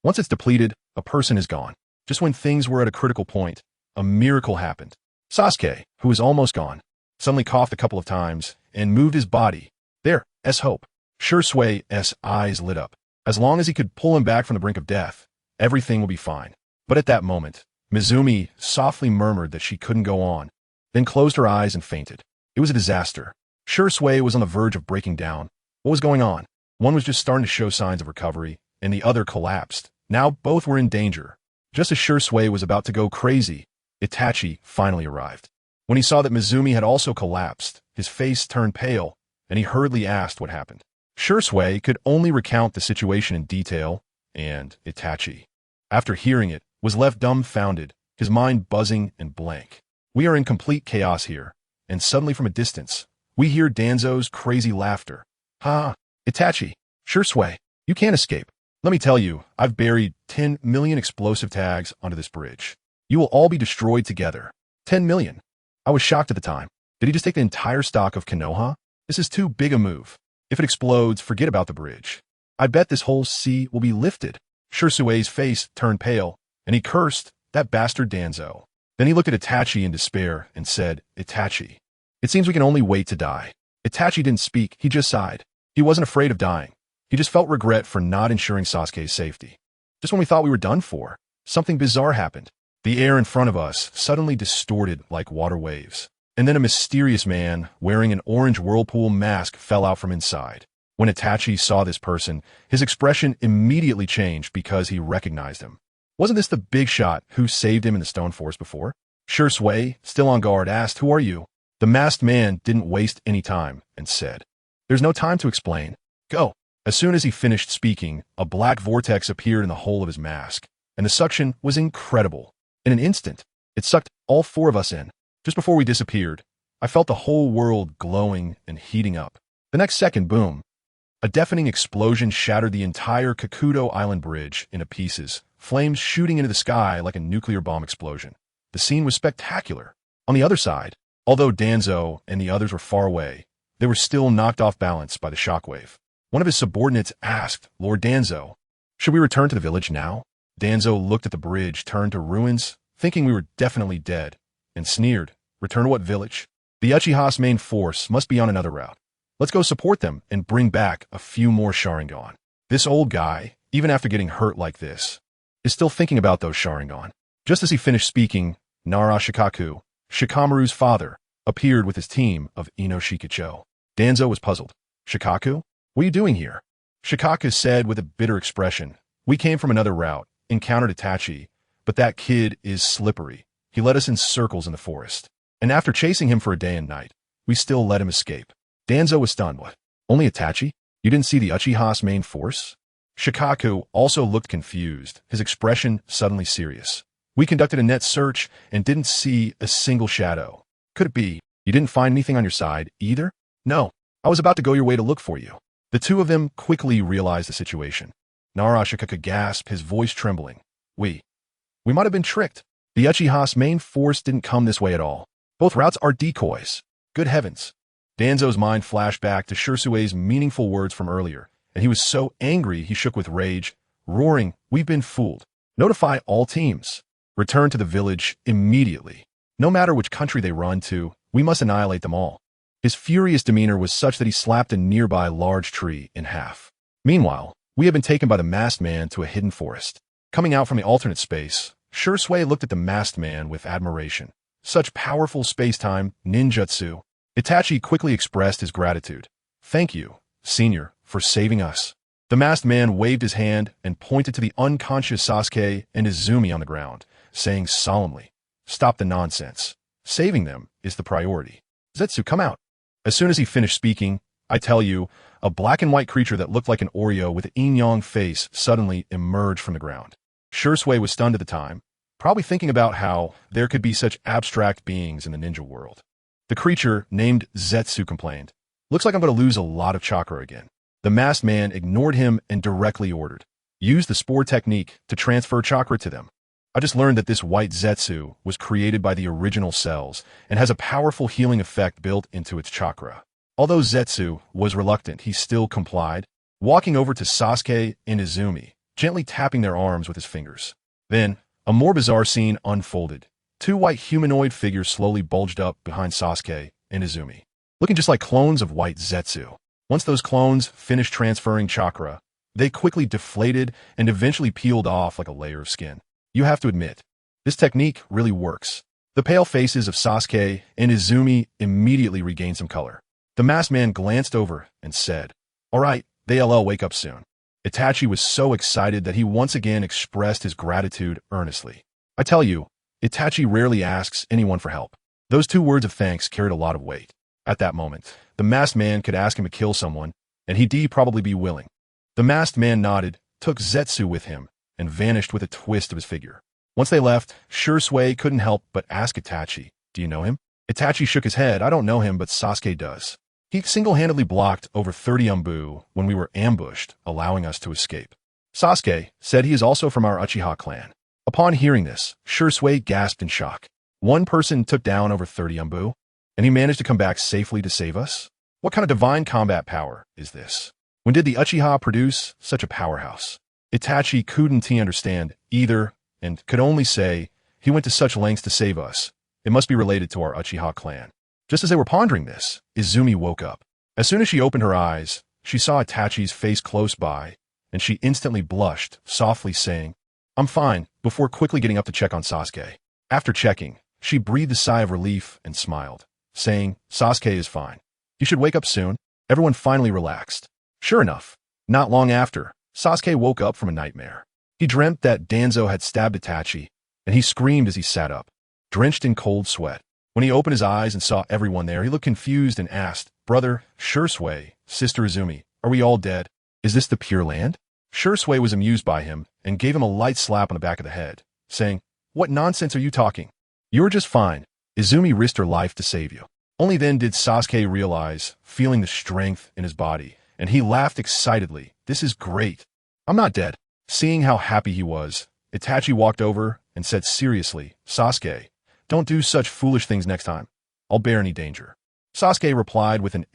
Once it's depleted, a person is gone. Just when things were at a critical point, a miracle happened. Sasuke, who was almost gone, suddenly coughed a couple of times and moved his body. There's hope. Shui's eyes lit up. As long as he could pull him back from the brink of death, everything will be fine. But at that moment, Mizumi softly murmured that she couldn't go on, then closed her eyes and fainted. It was a disaster. Shui was on the verge of breaking down. What was going on? One was just starting to show signs of recovery, and the other collapsed. Now both were in danger. Just as Shui was about to go crazy, Itachi finally arrived. When he saw that Mizumi had also collapsed, his face turned pale, and he hurriedly asked what happened. Shui could only recount the situation in detail, and Itachi, after hearing it, was left dumbfounded, his mind buzzing and blank. We are in complete chaos here, and suddenly from a distance, we hear Danzo's crazy laughter. Ha! Itachi, Shui, you can't escape. Let me tell you, I've buried 10 million explosive tags onto this bridge. You will all be destroyed together. 10 million. I was shocked at the time. Did he just take the entire stock of Konoha? This is too big a move. If it explodes, forget about the bridge. I bet this whole sea will be lifted. Shui's face turned pale, and he cursed, that bastard Danzo. Then he looked at Itachi in despair and said, Itachi, it seems we can only wait to die. Itachi didn't speak, he just sighed. He wasn't afraid of dying. He just felt regret for not ensuring Sasuke's safety. Just when we thought we were done for, something bizarre happened. The air in front of us suddenly distorted like water waves. And then a mysterious man wearing an orange whirlpool mask fell out from inside. When Itachi saw this person, his expression immediately changed because he recognized him. Wasn't this the big shot who saved him in the Stone Forest before? Shui, still on guard, asked, who are you? The masked man didn't waste any time and said, there's no time to explain. Go. As soon as he finished speaking, a black vortex appeared in the hole of his mask, and the suction was incredible. In an instant, it sucked all four of us in. Just before we disappeared, I felt the whole world glowing and heating up. The next second, boom. A deafening explosion shattered the entire Kakudo Island bridge into pieces, flames shooting into the sky like a nuclear bomb explosion. The scene was spectacular. On the other side, although Danzo and the others were far away, they were still knocked off balance by the shockwave. One of his subordinates asked, Lord Danzo, should we return to the village now? Danzo looked at the bridge, turned to ruins, thinking we were definitely dead, and sneered, return to what village? The Uchiha's main force must be on another route. Let's go support them and bring back a few more Sharingan. This old guy, even after getting hurt like this, is still thinking about those Sharingan. Just as he finished speaking, Narashikaku, Shikamaru's father, appeared with his team of Inoshikacho. Danzo was puzzled. Shikaku? What are you doing here? Shikaku said with a bitter expression, we came from another route, encountered Itachi, but that kid is slippery. He led us in circles in the forest. And after chasing him for a day and night, we still let him escape. Danzo was stunned. What? Only Itachi? You didn't see the Uchiha's main force? Shikaku also looked confused, his expression suddenly serious. We conducted a net search and didn't see a single shadow. Could it be you didn't find anything on your side either? No, I was about to go your way to look for you. The two of them quickly realized the situation. Naruto gasped, his voice trembling. We might have been tricked. The Uchiha's main force didn't come this way at all. Both routes are decoys. Good heavens. Danzo's mind flashed back to Shirsue's meaningful words from earlier, and he was so angry he shook with rage, roaring, "We've been fooled. Notify all teams. Return to the village immediately. No matter which country they run to, we must annihilate them all." His furious demeanor was such that he slapped a nearby large tree in half. Meanwhile, we had been taken by the masked man to a hidden forest. Coming out from the alternate space, Shirsue looked at the masked man with admiration. Such powerful space-time ninjutsu. Itachi quickly expressed his gratitude. "Thank you, Senior, for saving us." The masked man waved his hand and pointed to the unconscious Sasuke and Izumi on the ground, saying solemnly, "Stop the nonsense. Saving them is the priority. Zetsu, come out." As soon as he finished speaking, I tell you, a black and white creature that looked like an Oreo with an yin-yang face suddenly emerged from the ground. Shirsue was stunned at the time, probably thinking about how there could be such abstract beings in the ninja world. The creature, named Zetsu, complained, "Looks like I'm going to lose a lot of chakra again." The masked man ignored him and directly ordered, "Use the spore technique to transfer chakra to them." I just learned that this white Zetsu was created by the original cells and has a powerful healing effect built into its chakra. Although Zetsu was reluctant, he still complied, walking over to Sasuke and Izumi, gently tapping their arms with his fingers. Then, a more bizarre scene unfolded. Two white humanoid figures slowly bulged up behind Sasuke and Izumi, looking just like clones of white Zetsu. Once those clones finished transferring chakra, they quickly deflated and eventually peeled off like a layer of skin. You have to admit, this technique really works. The pale faces of Sasuke and Izumi immediately regained some color. The masked man glanced over and said, "All right, they'll wake up soon." Itachi was so excited that he once again expressed his gratitude earnestly. I tell you, Itachi rarely asks anyone for help. Those two words of thanks carried a lot of weight. At that moment, the masked man could ask him to kill someone, and he'd probably be willing. The masked man nodded, took Zetsu with him, and vanished with a twist of his figure. Once they left, Shirsue couldn't help but ask Itachi, "Do you know him?" Itachi shook his head. "I don't know him, but Sasuke does. He single-handedly blocked over 30 Umbu when we were ambushed, allowing us to escape." Sasuke said he is also from our Uchiha clan. Upon hearing this, Shirsue gasped in shock. One person took down over 30 Umbu, and he managed to come back safely to save us? What kind of divine combat power is this? When did the Uchiha produce such a powerhouse? Itachi couldn't understand either, and could only say, he went to such lengths to save us. It must be related to our Uchiha clan. Just as they were pondering this, Izumi woke up. As soon as she opened her eyes, she saw Itachi's face close by, and she instantly blushed, softly saying, "I'm fine," before quickly getting up to check on Sasuke. After checking, she breathed a sigh of relief and smiled, saying, "Sasuke is fine. You should wake up soon." Everyone finally relaxed. Sure enough, not long after, Sasuke woke up from a nightmare. He dreamt that Danzo had stabbed Itachi, and he screamed as he sat up, drenched in cold sweat. When he opened his eyes and saw everyone there, he looked confused and asked, "Brother, Shirsue, Sister Izumi, are we all dead? Is this the Pure Land?" Shirsue was amused by him and gave him a light slap on the back of the head, saying, "What nonsense are you talking? You're just fine. Izumi risked her life to save you." Only then did Sasuke realize, feeling the strength in his body, and he laughed excitedly. "This is great. I'm not dead." Seeing how happy he was, Itachi walked over and said seriously, "Sasuke, don't do such foolish things next time. I'll bear any danger." Sasuke replied with an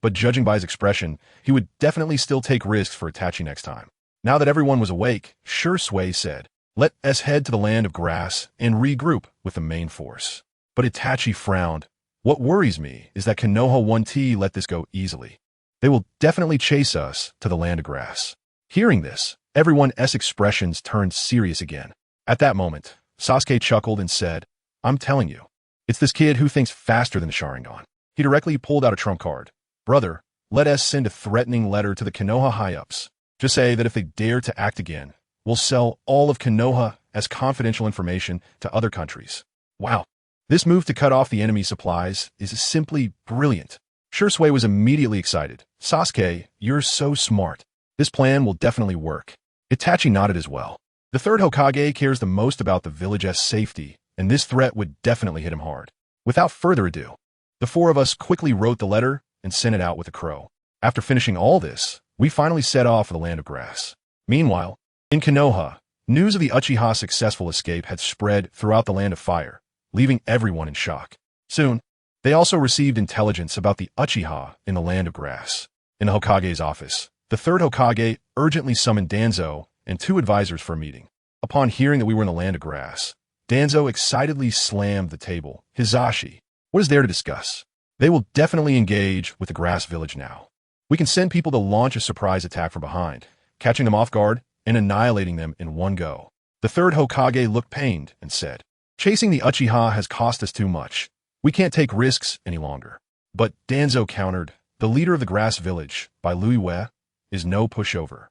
but judging by his expression, he would definitely still take risks for Itachi next time. Now that everyone was awake, Shirsue said, "Let us head to the land of grass and regroup with the main force." But Itachi frowned. "What worries me is that Konoha 1T let this go easily. They will definitely chase us to the land of grass." Hearing this, everyone's expressions turned serious again. At that moment, Sasuke chuckled and said, "I'm telling you, it's this kid who thinks faster than the Sharingan." He directly pulled out a trump card. "Brother, let us send a threatening letter to the Konoha high-ups. Just say that if they dare to act again, we'll sell all of Konoha as confidential information to other countries." Wow. This move to cut off the enemy's supplies is simply brilliant. Shirsue was immediately excited. "Sasuke, you're so smart. This plan will definitely work." Itachi nodded as well. The third Hokage cares the most about the village's safety, and this threat would definitely hit him hard. Without further ado, the four of us quickly wrote the letter and sent it out with a crow. After finishing all this, we finally set off for the land of grass. Meanwhile, in Konoha, news of the Uchiha's successful escape had spread throughout the land of fire, leaving everyone in shock. Soon, they also received intelligence about the Uchiha in the land of grass. In the Hokage's office, the third Hokage urgently summoned Danzo and 2 advisors for a meeting. Upon hearing that we were in the land of grass, Danzo excitedly slammed the table. Hizashi, what is there to discuss? They will definitely engage with the grass village now. We can send people to launch a surprise attack from behind, catching them off guard and annihilating them in one go. The third Hokage looked pained and said, chasing the Uchiha has cost us too much. We can't take risks any longer. But Danzo countered, the leader of the grass village, by Louis Wei, is no pushover.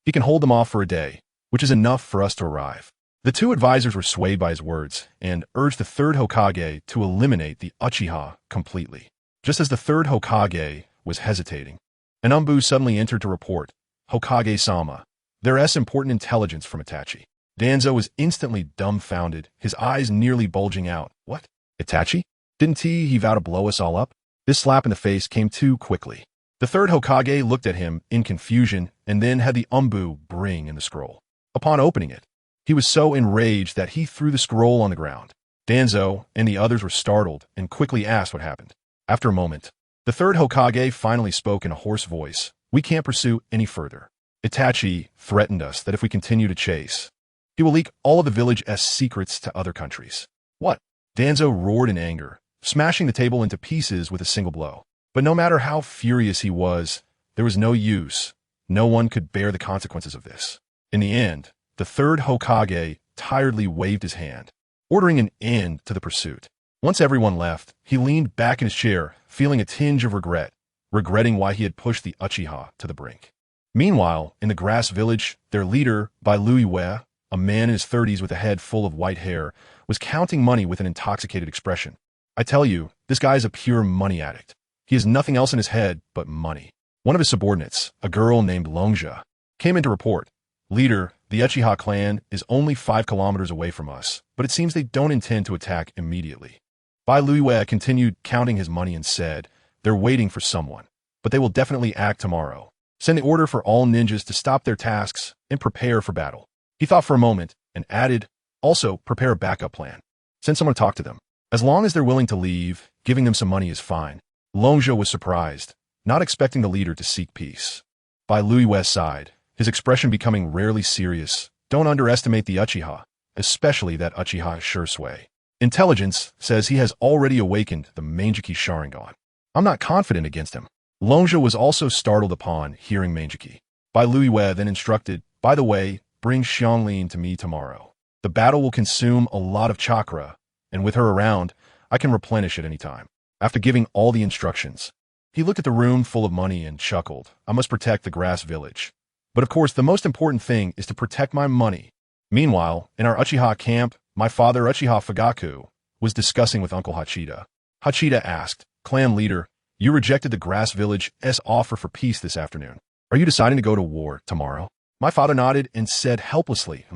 He can hold them off for a day, which is enough for us to arrive. The 2 advisors were swayed by his words and urged the third Hokage to eliminate the Uchiha completely. Just as the third Hokage was hesitating, an Umbu suddenly entered to report, Hokage-sama, there is important intelligence from Itachi. Danzo was instantly dumbfounded, his eyes nearly bulging out. What? Itachi? Didn't he vow to blow us all up? This slap in the face came too quickly. The third Hokage looked at him in confusion and then had the Umbu bring in the scroll. Upon opening it, he was so enraged that he threw the scroll on the ground. Danzo and the others were startled and quickly asked what happened. After a moment, the third Hokage finally spoke in a hoarse voice. We can't pursue any further. Itachi threatened us that if we continue to chase, he will leak all of the village's secrets to other countries. What? Danzo roared in anger, smashing the table into pieces with a single blow. But no matter how furious he was, there was no use. No one could bear the consequences of this. In the end, the third Hokage tiredly waved his hand, ordering an end to the pursuit. Once everyone left, he leaned back in his chair, feeling a tinge of regret, regretting why he had pushed the Uchiha to the brink. Meanwhile, in the grass village, their leader, by Louis Wei, a man in his 30s with a head full of white hair, was counting money with an intoxicated expression. I tell you, this guy is a pure money addict. He has nothing else in his head but money. One of his subordinates, a girl named Longja, came in to report, Leader, the Uchiha clan is only 5 kilometers away from us, but it seems they don't intend to attack immediately. Bai Luiyue continued counting his money and said, they're waiting for someone, but they will definitely act tomorrow. Send the order for all ninjas to stop their tasks and prepare for battle. He thought for a moment and added, also prepare a backup plan. Send someone to talk to them. As long as they're willing to leave, giving them some money is fine. Longja was surprised, not expecting the leader to seek peace. Bai Luiyue sighed, his expression becoming rarely serious. Don't underestimate the Uchiha, especially that Uchiha Shursui. Intelligence says he has already awakened the Manjiki Sharingan. I'm not confident against him. Longja was also startled upon hearing Manjiki. Bai Luiyue then instructed, by the way, bring Xianglin to me tomorrow. The battle will consume a lot of chakra, and with her around, I can replenish at any time. After giving all the instructions, he looked at the room full of money and chuckled. I must protect the grass village. But of course, the most important thing is to protect my money. Meanwhile, in our Uchiha camp, my father Uchiha Fugaku was discussing with Uncle Hachida. Hachida asked, Clan leader, you rejected the grass village's offer for peace this afternoon. Are you deciding to go to war tomorrow? My father nodded and said helplessly,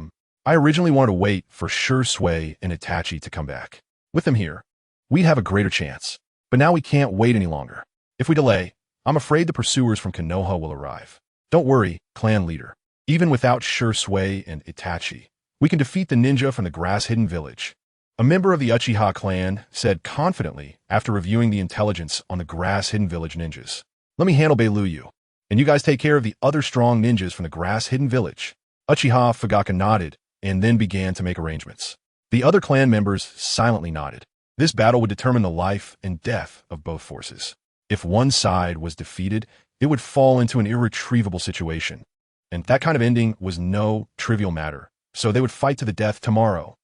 I originally wanted to wait for Shursui and Itachi to come back. With them here, we'd have a greater chance. But now we can't wait any longer. If we delay, I'm afraid the pursuers from Konoha will arrive. Don't worry, clan leader. Even without Shursui and Itachi, we can defeat the ninja from the grass-hidden village. A member of the Uchiha clan said confidently after reviewing the intelligence on the grass-hidden village ninjas. Let me handle Beiluyu, and you guys take care of the other strong ninjas from the grass-hidden village. Uchiha Fugaku nodded and then began to make arrangements. The other clan members silently nodded. This battle would determine the life and death of both forces. If one side was defeated, it would fall into an irretrievable situation. And that kind of ending was no trivial matter, so they would fight to the death tomorrow.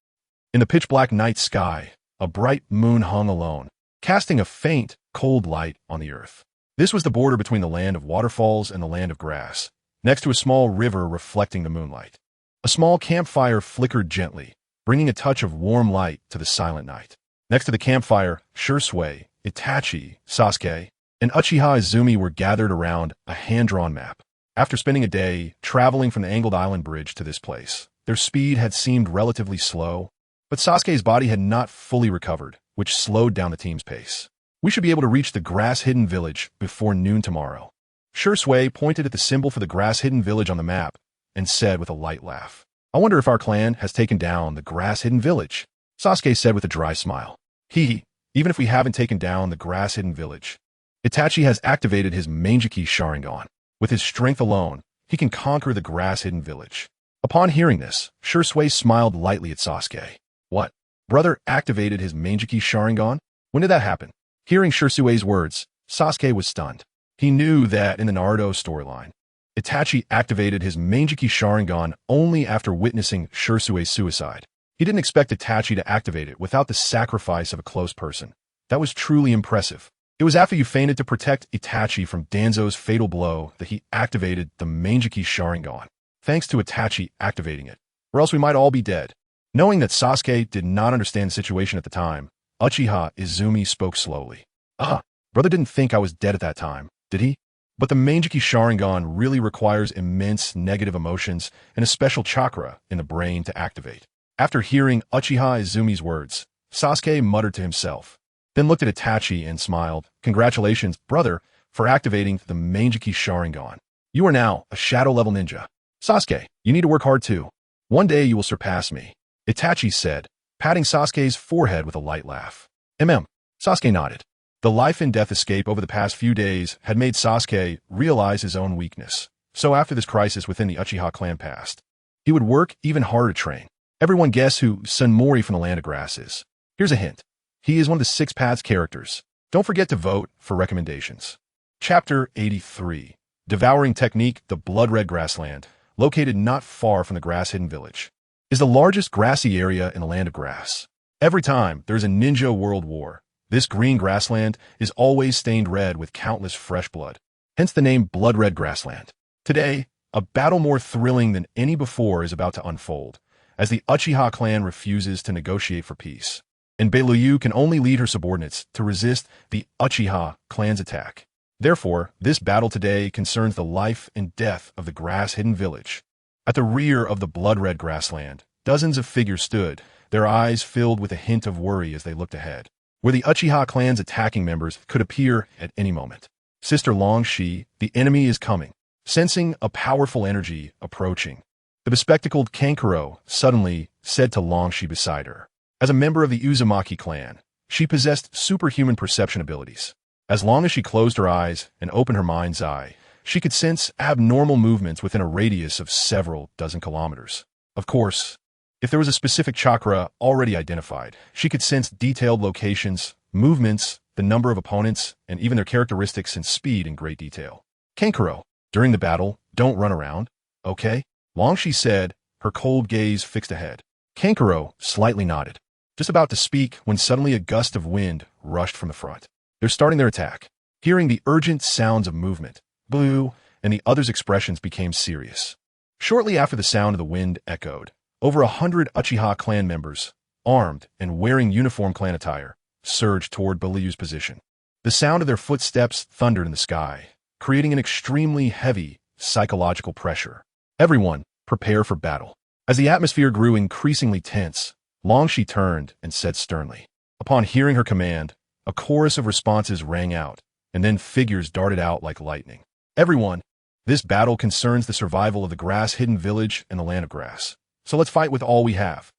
In the pitch-black night sky, a bright moon hung alone, casting a faint, cold light on the earth. This was the border between the land of waterfalls and the land of grass, next to a small river reflecting the moonlight. A small campfire flickered gently, bringing a touch of warm light to the silent night. Next to the campfire, Shursui, Itachi, Sasuke, and Uchiha Izumi were gathered around a hand-drawn map. After spending a day traveling from the angled island bridge to this place, their speed had seemed relatively slow, but Sasuke's body had not fully recovered, which slowed down the team's pace. We should be able to reach the grass-hidden village before noon tomorrow. Shui pointed at the symbol for the grass-hidden village on the map and said with a light laugh, I wonder if our clan has taken down the grass-hidden village. Sasuke said with a dry smile. Even if we haven't taken down the grass-hidden village, Itachi has activated his Manjiki Sharingan. With his strength alone, he can conquer the grass-hidden village. Upon hearing this, Shui smiled lightly at Sasuke. What? Brother activated his Manjiki Sharingan? When did that happen? Hearing Shui's words, Sasuke was stunned. He knew that in the Naruto storyline, Itachi activated his Manjiki Sharingan only after witnessing Shui's suicide. He didn't expect Itachi to activate it without the sacrifice of a close person. That was truly impressive. It was after you fainted to protect Itachi from Danzo's fatal blow that he activated the Manjiki Sharingan. Thanks to Itachi activating it, or else we might all be dead. Knowing that Sasuke did not understand the situation at the time, Uchiha Izumi spoke slowly. Brother didn't think I was dead at that time, did he? But the Manjiki Sharingan really requires immense negative emotions and a special chakra in the brain to activate. After hearing Uchiha Izumi's words, Sasuke muttered to himself, then looked at Itachi and smiled. Congratulations, brother, for activating the Manjiki Sharingan. You are now a shadow-level ninja. Sasuke, you need to work hard too. One day you will surpass me, Itachi said, patting Sasuke's forehead with a light laugh. Sasuke nodded. The life and death escape over the past few days had made Sasuke realize his own weakness. So after this crisis within the Uchiha clan passed, he would work even harder to train. Everyone guess who Sunmori from the Land of Grass is. Here's a hint. He is one of the 6 Paths characters. Don't forget to vote for recommendations. Chapter 83. Devouring Technique. The Blood-Red Grassland, located not far from the grass-hidden village, is the largest grassy area in the Land of Grass. Every time there's a ninja world war, this green grassland is always stained red with countless fresh blood. Hence the name Blood-Red Grassland. Today, a battle more thrilling than any before is about to unfold, as the Uchiha clan refuses to negotiate for peace, and Beilou can only lead her subordinates to resist the Uchiha clan's attack. Therefore, this battle today concerns the life and death of the grass-hidden village. At the rear of the blood-red grassland, dozens of figures stood, their eyes filled with a hint of worry as they looked ahead, where the Uchiha clan's attacking members could appear at any moment. Sister Longshi, the enemy is coming. Sensing a powerful energy approaching, the bespectacled Kankuro suddenly said to Longshi beside her. As a member of the Uzumaki clan, she possessed superhuman perception abilities. As long as she closed her eyes and opened her mind's eye, she could sense abnormal movements within a radius of several dozen kilometers. Of course, if there was a specific chakra already identified, she could sense detailed locations, movements, the number of opponents, and even their characteristics and speed in great detail. Kankuro, during the battle, don't run around, okay? Longshi said, her cold gaze fixed ahead. Kankuro slightly nodded, just about to speak when suddenly a gust of wind rushed from the front. They're starting their attack. Hearing the urgent sounds of movement, Blue and the others' expressions became serious. Shortly after the sound of the wind echoed, over 100 Uchiha clan members, armed and wearing uniform clan attire, surged toward Beliu's position. The sound of their footsteps thundered in the sky, creating an extremely heavy psychological pressure. Everyone, prepare for battle. As the atmosphere grew increasingly tense, Longshi turned and said sternly. Upon hearing her command, a chorus of responses rang out, and then figures darted out like lightning. Everyone, this battle concerns the survival of the grass-hidden village and the Land of Grass. So let's fight with all we have.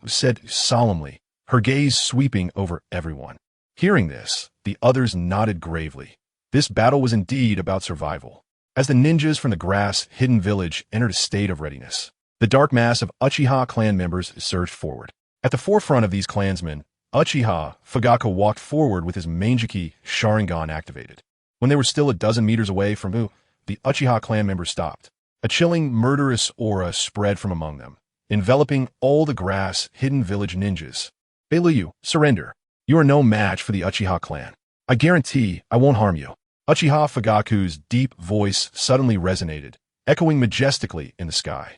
Said solemnly, her gaze sweeping over everyone. Hearing this, the others nodded gravely. This battle was indeed about survival. As the ninjas from the grass-hidden village entered a state of readiness, the dark mass of Uchiha clan members surged forward. At the forefront of these clansmen, Uchiha Fugaku walked forward with his Manjiki Sharingan activated. When they were still a dozen meters away from the Uchiha clan members stopped. A chilling, murderous aura spread from among them, enveloping all the grass-hidden village ninjas. Beilou, surrender. You are no match for the Uchiha clan. I guarantee I won't harm you. Uchiha Fugaku's deep voice suddenly resonated, echoing majestically in the sky.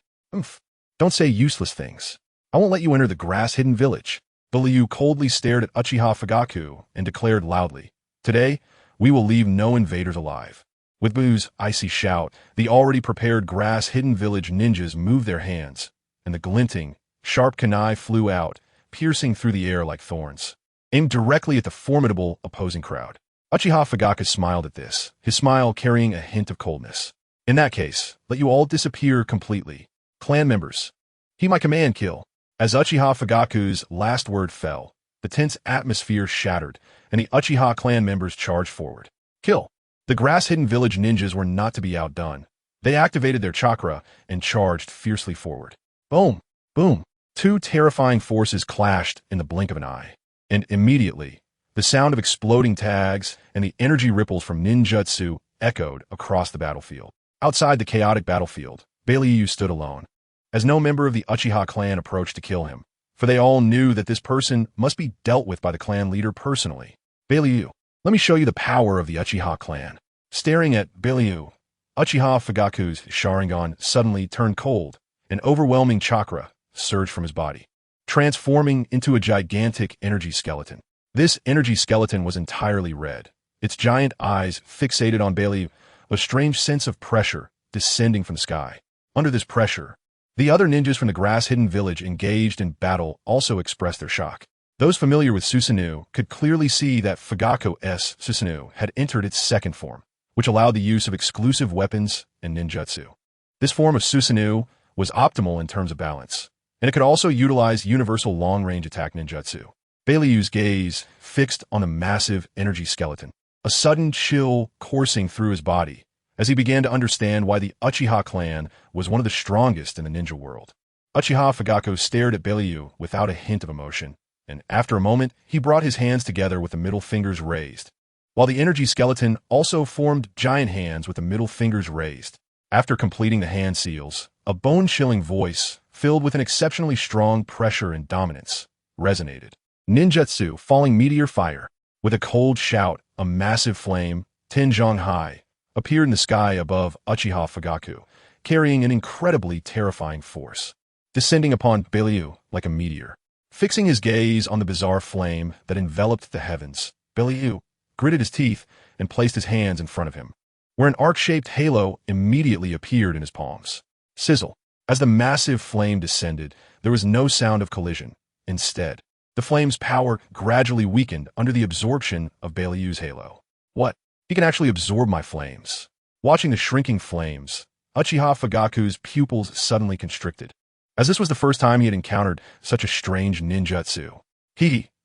Don't say useless things. I won't let you enter the grass-hidden village. Beilou coldly stared at Uchiha Fugaku and declared loudly, Today, we will leave no invaders alive. With Boo's icy shout, the already prepared grass-hidden village ninjas moved their hands, and the glinting, sharp kunai flew out, piercing through the air like thorns. aimed directly at the formidable opposing crowd. Uchiha Fugaku smiled at this, his smile carrying a hint of coldness. In that case, let you all disappear completely. Clan members. He my command kill. As Uchiha Fugaku's last word fell, the tense atmosphere shattered, and the Uchiha clan members charged forward. Kill. The grass-hidden village ninjas were not to be outdone. They activated their chakra and charged fiercely forward. Boom! Boom! Two terrifying forces clashed in the blink of an eye. And immediately, the sound of exploding tags and the energy ripples from ninjutsu echoed across the battlefield. Outside the chaotic battlefield, Beiliu stood alone, as no member of the Uchiha clan approached to kill him, for they all knew that this person must be dealt with by the clan leader personally. Beiliu, let me show you the power of the Uchiha clan. Staring at Beiliu, Uchiha Fugaku's Sharingan suddenly turned cold, and overwhelming chakra surged from his body, transforming into a gigantic energy skeleton. This energy skeleton was entirely red, its giant eyes fixated on Beiliu, a strange sense of pressure descending from the sky. Under this pressure, the other ninjas from the grass-hidden village engaged in battle also expressed their shock. Those familiar with Susanoo could clearly see that Fugaku's Susanoo had entered its second form, which allowed the use of exclusive weapons and ninjutsu. This form of Susanoo was optimal in terms of balance, and it could also utilize universal long-range attack ninjutsu. Beiliu's gaze fixed on the massive energy skeleton, a sudden chill coursing through his body as he began to understand why the Uchiha clan was one of the strongest in the ninja world. Uchiha Fugaku stared at Beiliu without a hint of emotion, and after a moment, he brought his hands together with the middle fingers raised, while the energy skeleton also formed giant hands with the middle fingers raised. After completing the hand seals, a bone-chilling voice, filled with an exceptionally strong pressure and dominance, resonated. Ninjutsu, falling meteor fire. With a cold shout, a massive flame, 10 zhang high, appeared in the sky above Uchiha Fugaku, carrying an incredibly terrifying force, descending upon Beiliu like a meteor. Fixing his gaze on the bizarre flame that enveloped the heavens, Beiliu gritted his teeth and placed his hands in front of him, where an arc-shaped halo immediately appeared in his palms. Sizzle. As the massive flame descended, there was no sound of collision. Instead, the flame's power gradually weakened under the absorption of Beiliu's halo. What? He can actually absorb my flames. Watching the shrinking flames, Uchiha Fugaku's pupils suddenly constricted, as this was the first time he had encountered such a strange ninjutsu.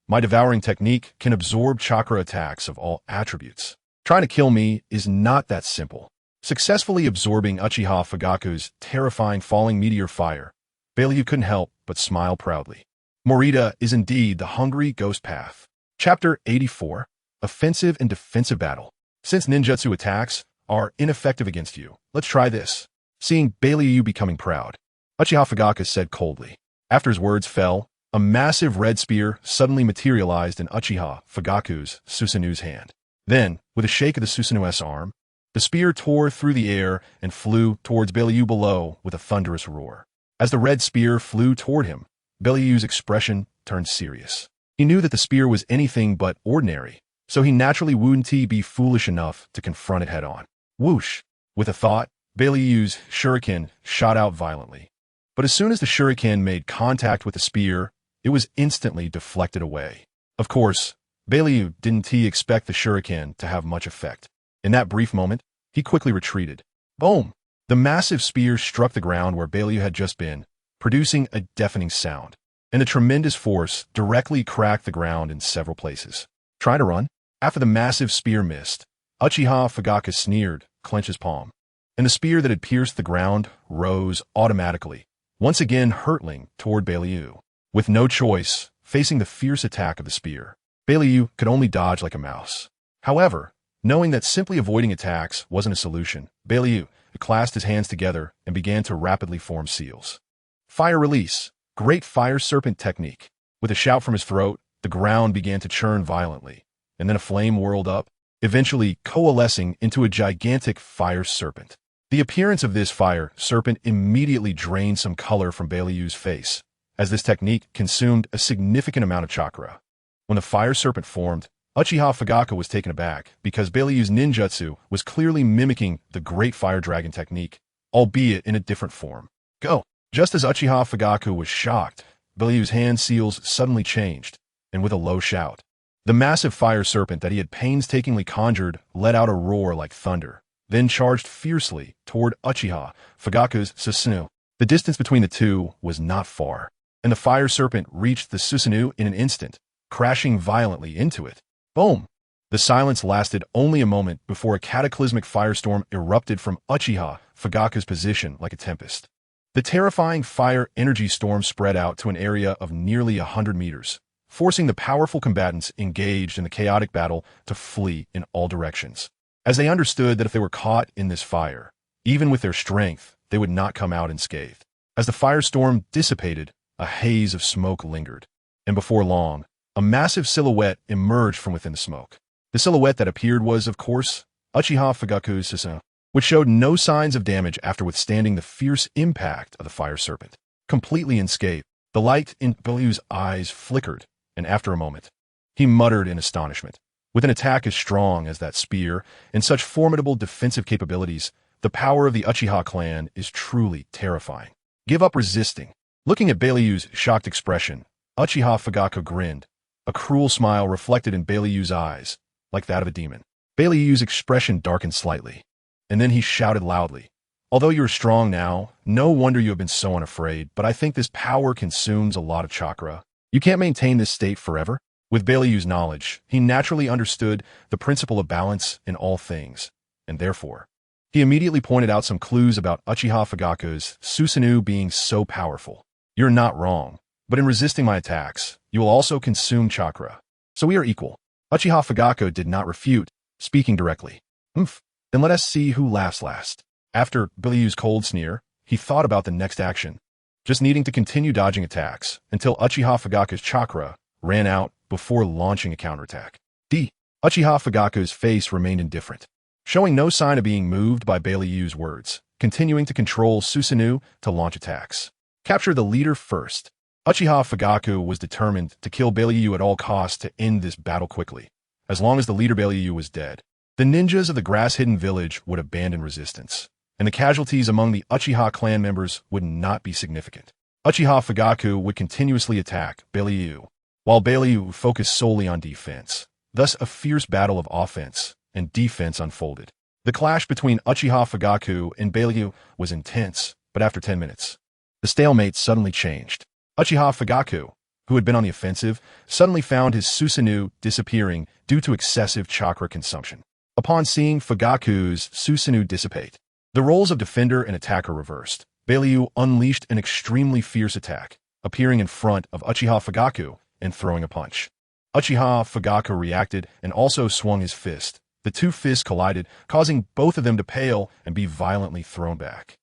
My devouring technique can absorb chakra attacks of all attributes. Trying to kill me is not that simple. Successfully absorbing Uchiha Fugaku's terrifying falling meteor fire, Beiliu couldn't help but smile proudly. Morita is indeed the hungry ghost path. Chapter 84, Offensive and Defensive Battle. Since ninjutsu attacks are ineffective against you, let's try this. Seeing Beiliu becoming proud, Uchiha Fugaku said coldly. After his words fell, a massive red spear suddenly materialized in Uchiha Fugaku's Susanoo's hand. Then, with a shake of the Susanoo's arm, the spear tore through the air and flew towards Beiliu below with a thunderous roar. As the red spear flew toward him, Beiliu's expression turned serious. He knew that the spear was anything but ordinary, so he naturally wouldn't be foolish enough to confront it head-on. Whoosh! With a thought, Beiliu's shuriken shot out violently. But as soon as the shuriken made contact with the spear, it was instantly deflected away. Of course, Beiliu didn't expect the shuriken to have much effect. In that brief moment, he quickly retreated. Boom! The massive spear struck the ground where Beiliu had just been, producing a deafening sound, and the tremendous force directly cracked the ground in several places. Try to run? After the massive spear missed, Uchiha Fugaku sneered, clenched his palm, and the spear that had pierced the ground rose automatically, once again hurtling toward Beiliu. With no choice, facing the fierce attack of the spear, Beiliu could only dodge like a mouse. However, knowing that simply avoiding attacks wasn't a solution, Beiliu clasped his hands together and began to rapidly form seals. Fire release, great fire serpent technique. With a shout from his throat, the ground began to churn violently, and then a flame whirled up, eventually coalescing into a gigantic fire serpent. The appearance of this fire serpent immediately drained some color from Beiliu's face, as this technique consumed a significant amount of chakra. When the fire serpent formed, Uchiha Fugaku was taken aback because Beiliu's ninjutsu was clearly mimicking the Great Fire Dragon technique, albeit in a different form. Go! Just as Uchiha Fugaku was shocked, Beiliu's hand seals suddenly changed, and with a low shout, The massive fire serpent that he had painstakingly conjured let out a roar like thunder, then charged fiercely toward Uchiha Fugaku's Susanoo. The distance between the two was not far, and the fire serpent reached the Susanoo in an instant, crashing violently into it. Boom! The silence lasted only a moment before a cataclysmic firestorm erupted from Uchiha Fugaku's position like a tempest. The terrifying fire energy storm spread out to an area of nearly 100 meters, forcing the powerful combatants engaged in the chaotic battle to flee in all directions, as they understood that if they were caught in this fire, even with their strength, they would not come out unscathed. As the firestorm dissipated, a haze of smoke lingered, and before long, a massive silhouette emerged from within the smoke. The silhouette that appeared was, of course, Uchiha Fugaku's Susanoo, which showed no signs of damage after withstanding the fierce impact of the fire serpent. Completely unscathed, the light in Belyu's eyes flickered, and after a moment, he muttered in astonishment. With an attack as strong as that spear and such formidable defensive capabilities, the power of the Uchiha clan is truly terrifying. Give up resisting. Looking at Belyu's shocked expression, Uchiha Fugaku grinned, a cruel smile reflected in Belyu's eyes, like that of a demon. Belyu's expression darkened slightly, and then he shouted loudly, "Although you are strong now, no wonder you have been so unafraid, but I think this power consumes a lot of chakra. You can't maintain this state forever." With Belyu's knowledge, he naturally understood the principle of balance in all things, and therefore, he immediately pointed out some clues about Uchiha Fugaku's Susanoo being so powerful. "You're not wrong, but in resisting my attacks, you will also consume chakra. So we are equal." Uchiha Fugaku did not refute, speaking directly. Then let us see who laughs last." After Belyu's cold sneer, he thought about the next action, just needing to continue dodging attacks until Uchiha Fugaku's chakra ran out before launching a counterattack. Uchiha Fugaku's face remained indifferent, showing no sign of being moved by Belyu's words, continuing to control Susanoo to launch attacks. Capture the leader first. Uchiha Fugaku was determined to kill Belyu at all costs to end this battle quickly. As long as the leader Belyu was dead, the ninjas of the grass-hidden village would abandon resistance, and the casualties among the Uchiha clan members would not be significant. Uchiha Fugaku would continuously attack Belyu, while Belyu focused solely on defense. Thus, a fierce battle of offense and defense unfolded. The clash between Uchiha Fugaku and Belyu was intense, but after 10 minutes, the stalemate suddenly changed. Uchiha Fugaku, who had been on the offensive, suddenly found his Susanoo disappearing due to excessive chakra consumption. Upon seeing Fugaku's Susanoo dissipate, the roles of defender and attacker reversed. Belyu unleashed an extremely fierce attack, appearing in front of Uchiha Fugaku and throwing a punch. Uchiha Fugaku reacted and also swung his fist. The two fists collided, causing both of them to pale and be violently thrown back.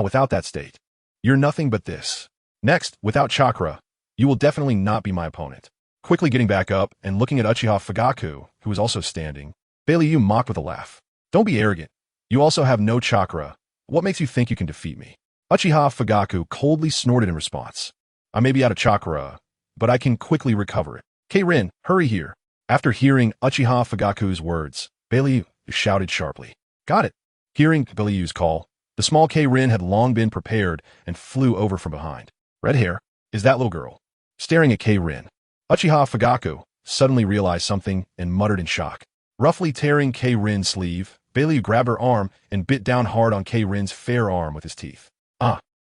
Without that state, you're nothing but this. Next, without chakra, you will definitely not be my opponent. Quickly getting back up and looking at Uchiha Fugaku, who was also standing, Belyu mocked with a laugh. "Don't be arrogant. You also have no chakra. What makes you think you can defeat me?" Uchiha Fugaku coldly snorted in response. "I may be out of chakra, but I can quickly recover it. Keirin, hurry here." After hearing Uchiha Fugaku's words, Belyu shouted sharply. "Got it." Hearing Belyu's call, the small Keirin had long been prepared and flew over from behind. "Red hair, is that little girl?" Staring at Keirin, Uchiha Fugaku suddenly realized something and muttered in shock. Roughly tearing Keirin's sleeve, Belyu grabbed her arm and bit down hard on Keirin's fair arm with his teeth.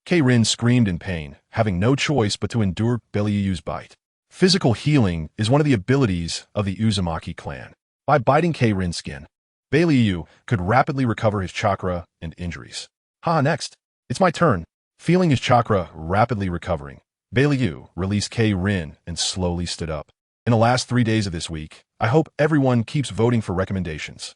Keirin screamed in pain, having no choice but to endure Belyu's bite. Physical healing is one of the abilities of the Uzumaki clan. By biting Keirin's skin, Belyu could rapidly recover his chakra and injuries. Next, it's my turn. Feeling his chakra rapidly recovering, Belyu released Keirin and slowly stood up. In the last 3 days of this week, I hope everyone keeps voting for recommendations.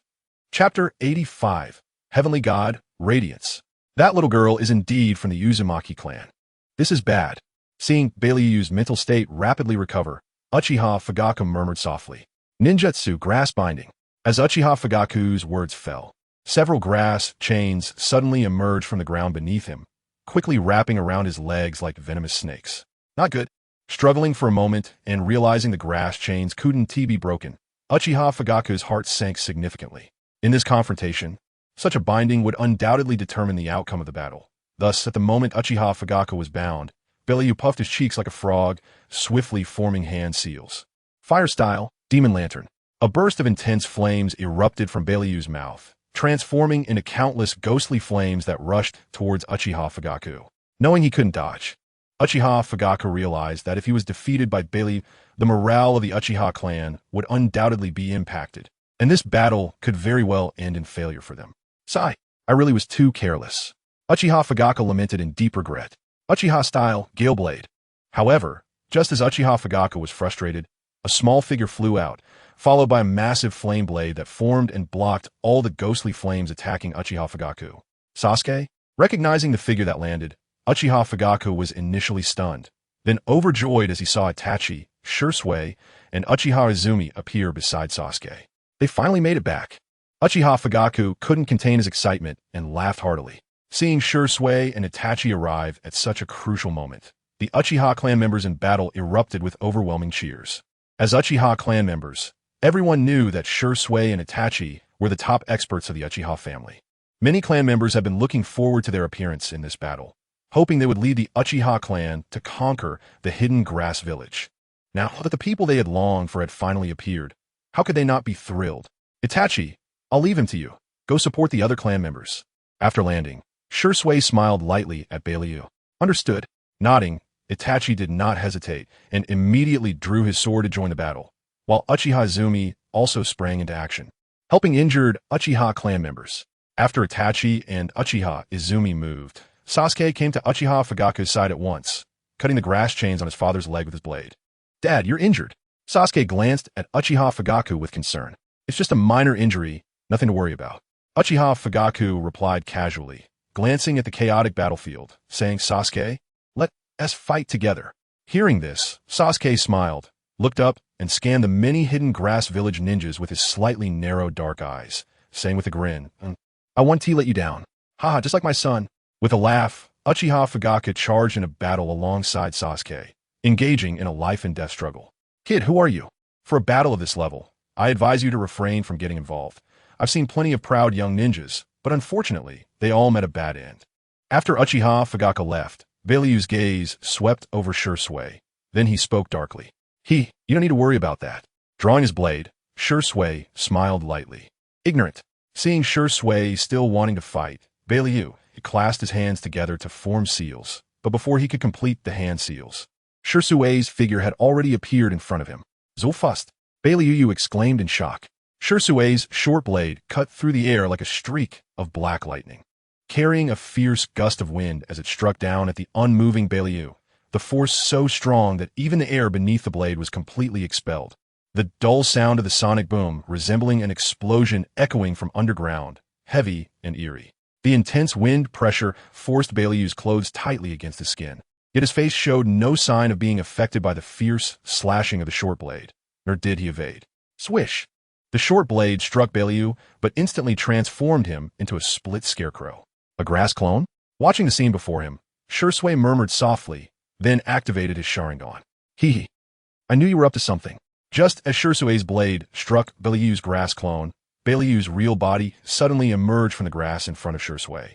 Chapter 85, Heavenly God, Radiance. That little girl is indeed from the Uzumaki clan. This is bad. Seeing Belyu's mental state rapidly recover, Uchiha Fugaku murmured softly. Ninjutsu grass binding. As Uchiha Fugaku's words fell, several grass chains suddenly emerged from the ground beneath him, quickly wrapping around his legs like venomous snakes. Not good. Struggling for a moment and realizing the grass chains couldn't be broken, Uchiha Fugaku's heart sank significantly. In this confrontation, such a binding would undoubtedly determine the outcome of the battle. Thus, at the moment Uchiha Fugaku was bound, Belyu puffed his cheeks like a frog, swiftly forming hand seals. Fire style, Demon Lantern. A burst of intense flames erupted from Beileyu's mouth, transforming into countless ghostly flames that rushed towards Uchiha Fugaku. Knowing he couldn't dodge, Uchiha Fugaku realized that if he was defeated by Beileyu, the morale of the Uchiha clan would undoubtedly be impacted, and this battle could very well end in failure for them. Sigh, I really was too careless. Uchiha Fugaku lamented in deep regret. Uchiha-style Gale Blade. However, just as Uchiha Fugaku was frustrated, a small figure flew out, followed by a massive flame blade that formed and blocked all the ghostly flames attacking Uchiha Fugaku. Sasuke? Recognizing the figure that landed, Uchiha Fugaku was initially stunned, then overjoyed as he saw Itachi, Shisui, and Uchiha Izumi appear beside Sasuke. They finally made it back. Uchiha Fugaku couldn't contain his excitement and laughed heartily. Seeing Shisui and Itachi arrive at such a crucial moment, the Uchiha clan members in battle erupted with overwhelming cheers. As Uchiha clan members, everyone knew that Shisui and Itachi were the top experts of the Uchiha family. Many clan members have been looking forward to their appearance in this battle, hoping they would lead the Uchiha clan to conquer the hidden grass village. Now that the people they had longed for had finally appeared, how could they not be thrilled? Itachi, I'll leave him to you. Go support the other clan members. After landing, Shisui smiled lightly at Beileyu. Understood. Nodding, Itachi did not hesitate and immediately drew his sword to join the battle, while Uchiha Izumi also sprang into action, helping injured Uchiha clan members. After Itachi and Uchiha Izumi moved, Sasuke came to Uchiha Fugaku's side at once, cutting the grass chains on his father's leg with his blade. Dad, you're injured. Sasuke glanced at Uchiha Fugaku with concern. It's just a minor injury, nothing to worry about. Uchiha Fugaku replied casually, glancing at the chaotic battlefield, saying, Sasuke, let us fight together. Hearing this, Sasuke smiled, looked up, and scanned the many hidden grass village ninjas with his slightly narrow dark eyes, saying with a grin, I want to let you down. Haha, just like my son. With a laugh, Uchiha Fugaku charged in a battle alongside Sasuke, engaging in a life-and-death struggle. Kid, who are you? For a battle of this level, I advise you to refrain from getting involved. I've seen plenty of proud young ninjas, but unfortunately, they all met a bad end. After Uchiha Fugaku left, Beileyu's gaze swept over Shisui. Then he spoke darkly. You don't need to worry about that. Drawing his blade, Shisui smiled lightly. Ignorant. Seeing Shisui still wanting to fight, Beileyu clasped his hands together to form seals, but before he could complete the hand seals, Shisui's figure had already appeared in front of him. Zulfust! Beileyu exclaimed in shock. Shisui's short blade cut through the air like a streak of black lightning, carrying a fierce gust of wind as it struck down at the unmoving Beileyu, the force so strong that even the air beneath the blade was completely expelled. The dull sound of the sonic boom resembling an explosion echoing from underground, heavy and eerie. The intense wind pressure forced Beileyu's clothes tightly against his skin, yet his face showed no sign of being affected by the fierce slashing of the short blade, nor did he evade. Swish! The short blade struck Beileyu, but instantly transformed him into a split scarecrow. A grass clone? Watching the scene before him, Shisui murmured softly, then activated his Sharingan. I knew you were up to something. Just as Shisui's blade struck Beileyu's grass clone, Beileyu's real body suddenly emerged from the grass in front of Shisui,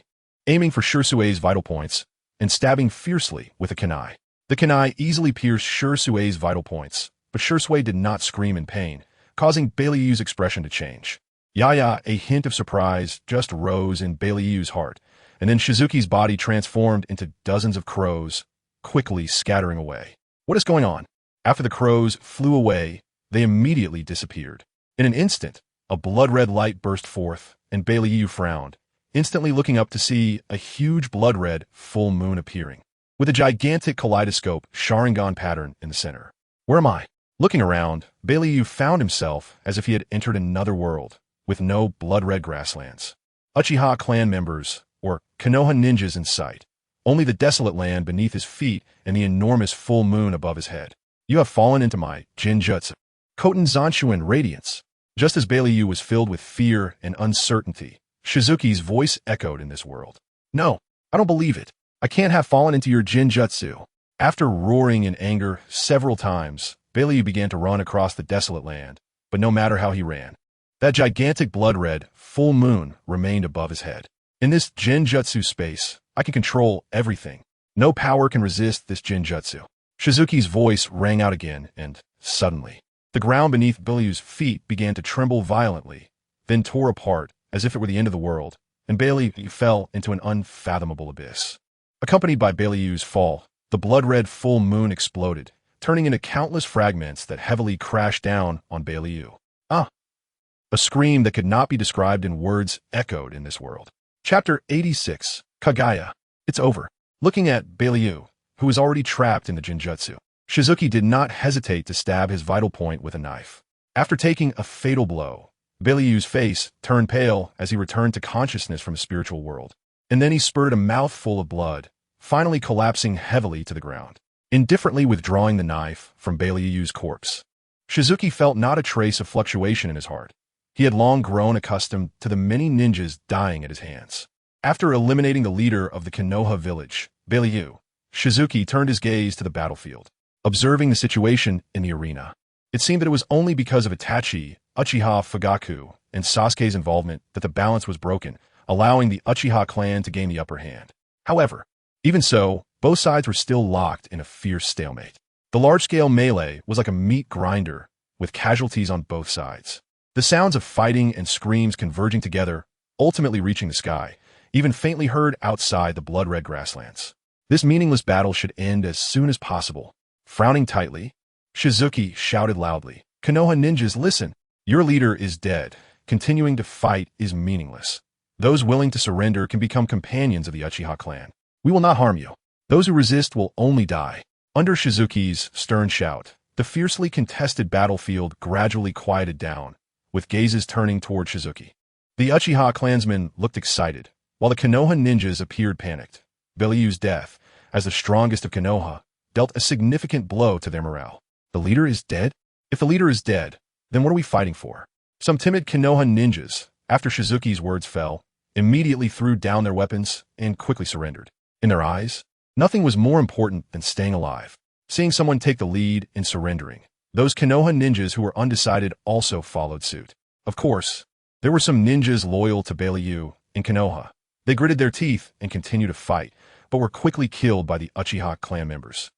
aiming for Shisui's vital points and stabbing fiercely with a kunai. The kunai easily pierced Shisui's vital points, but Shisui did not scream in pain, causing Beileyu's expression to change. A hint of surprise just rose in Beileyu's heart, and then Shizuki's body transformed into dozens of crows, quickly scattering away. What is going on? After the crows flew away, they immediately disappeared. In an instant, a blood-red light burst forth, and Beileyu frowned, instantly looking up to see a huge blood-red full moon appearing, with a gigantic kaleidoscope Sharingan pattern in the center. Where am I? Looking around, Beileyu found himself as if he had entered another world, with no blood-red grasslands. Uchiha clan members, or Konoha ninjas in sight, only the desolate land beneath his feet and the enormous full moon above his head. You have fallen into my Jinjutsu. Koten Zanshuin radiance. Just as Beileyu was filled with fear and uncertainty, Shizuki's voice echoed in this world. No, I don't believe it. I can't have fallen into your Jinjutsu. After roaring in anger several times, Beileyu began to run across the desolate land, but no matter how he ran, that gigantic blood-red full moon remained above his head. In this Jinjutsu space, I can control everything. No power can resist this Jinjutsu. Shizuki's voice rang out again, and suddenly, The ground beneath Beilyu's feet began to tremble violently, then tore apart as if it were the end of the world, and Beilu fell into an unfathomable abyss. Accompanied by Beilyu's fall, the blood-red full moon exploded, turning into countless fragments that heavily crashed down on Beilu. Ah! A scream that could not be described in words echoed in this world. Chapter 86, Kaguya. It's over. Looking at Beilu, who was already trapped in the Jinjutsu, Shizuki did not hesitate to stab his vital point with a knife. After taking a fatal blow, Beilyu's face turned pale as he returned to consciousness from his spiritual world. And then he spurted a mouthful of blood, finally collapsing heavily to the ground, indifferently withdrawing the knife from Beilyu's corpse. Shizuki felt not a trace of fluctuation in his heart. He had long grown accustomed to the many ninjas dying at his hands. After eliminating the leader of the Konoha village, Beilu, Shizuki turned his gaze to the battlefield, observing the situation in the arena. It seemed that it was only because of Itachi, Uchiha Fugaku, and Sasuke's involvement that the balance was broken, allowing the Uchiha clan to gain the upper hand. However, even so, both sides were still locked in a fierce stalemate. The large-scale melee was like a meat grinder, with casualties on both sides. The sounds of fighting and screams converging together, ultimately reaching the sky, even faintly heard outside the blood-red grasslands. This meaningless battle should end as soon as possible. Frowning tightly, Shizuki shouted loudly, "Konoha ninjas, listen! Your leader is dead. Continuing to fight is meaningless. Those willing to surrender can become companions of the Uchiha clan. We will not harm you. Those who resist will only die." Under Shizuki's stern shout, the fiercely contested battlefield gradually quieted down, with gazes turning toward Shizuki. The Uchiha clansmen looked excited, while the Konoha ninjas appeared panicked. Beilyu's death, as the strongest of Konoha, dealt a significant blow to their morale. The leader is dead? If the leader is dead, then what are we fighting for? Some timid Konoha ninjas, after Shizuki's words fell, immediately threw down their weapons and quickly surrendered. In their eyes, nothing was more important than staying alive. Seeing someone take the lead in surrendering, those Konoha ninjas who were undecided also followed suit. Of course, there were some ninjas loyal to Beilu in Konoha. They gritted their teeth and continued to fight, but were quickly killed by the Uchiha clan members.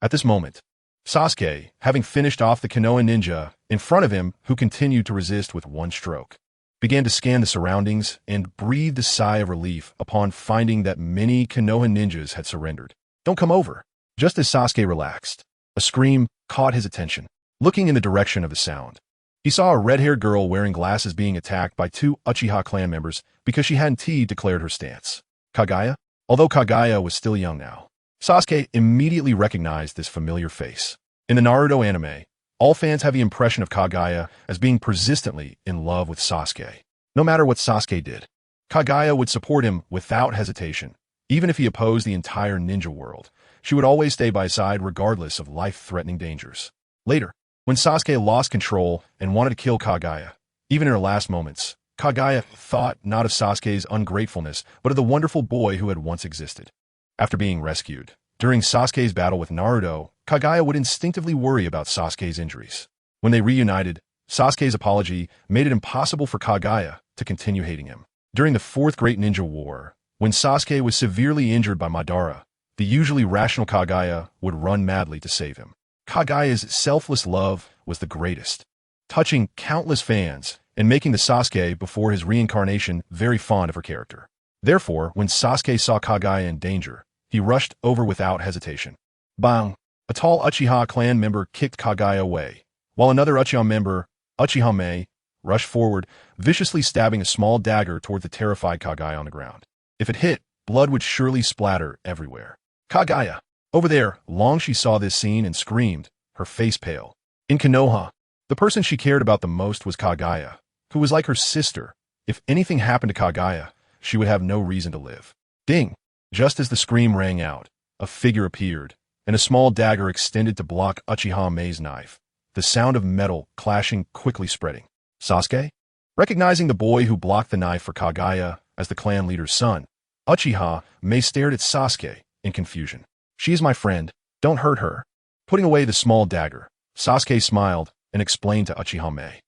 At this moment, Sasuke, having finished off the Konoha ninja in front of him who continued to resist with one stroke, began to scan the surroundings and breathed a sigh of relief upon finding that many Konoha ninjas had surrendered. "Don't come over." Just as Sasuke relaxed, a scream caught his attention. Looking in the direction of the sound, he saw a red-haired girl wearing glasses being attacked by two Uchiha clan members because she hadn't declared her stance. Kaguya? Although Kaguya was still young now, Sasuke immediately recognized this familiar face. In the Naruto anime, all fans have the impression of Kaguya as being persistently in love with Sasuke. No matter what Sasuke did, Kaguya would support him without hesitation. Even if he opposed the entire ninja world, she would always stay by his side regardless of life-threatening dangers. Later, when Sasuke lost control and wanted to kill Kaguya, even in her last moments, Kaguya thought not of Sasuke's ungratefulness, but of the wonderful boy who had once existed. After being rescued, during Sasuke's battle with Naruto, Kaguya would instinctively worry about Sasuke's injuries. When they reunited, Sasuke's apology made it impossible for Kaguya to continue hating him. During the Fourth Great Ninja War, when Sasuke was severely injured by Madara, the usually rational Kaguya would run madly to save him. Kaguya's selfless love was the greatest, touching countless fans and making the Sasuke before his reincarnation very fond of her character. Therefore, when Sasuke saw Kaguya in danger, he rushed over without hesitation. Bang! A tall Uchiha clan member kicked Kaguya away, while another Uchiha member, Uchiha Mei, rushed forward, viciously stabbing a small dagger toward the terrified Kaguya on the ground. If it hit, blood would surely splatter everywhere. "Kaguya! Over there!" Long she saw this scene and screamed, her face pale. In Konoha, the person she cared about the most was Kaguya, who was like her sister. If anything happened to Kaguya, she would have no reason to live. Ding! Just as the scream rang out, a figure appeared, and a small dagger extended to block Uchiha Mei's knife, the sound of metal clashing quickly spreading. Sasuke? Recognizing the boy who blocked the knife for Kaguya as the clan leader's son, Uchiha Mei stared at Sasuke in confusion. "She is my friend. Don't hurt her." Putting away the small dagger, Sasuke smiled and explained to Uchiha Mei.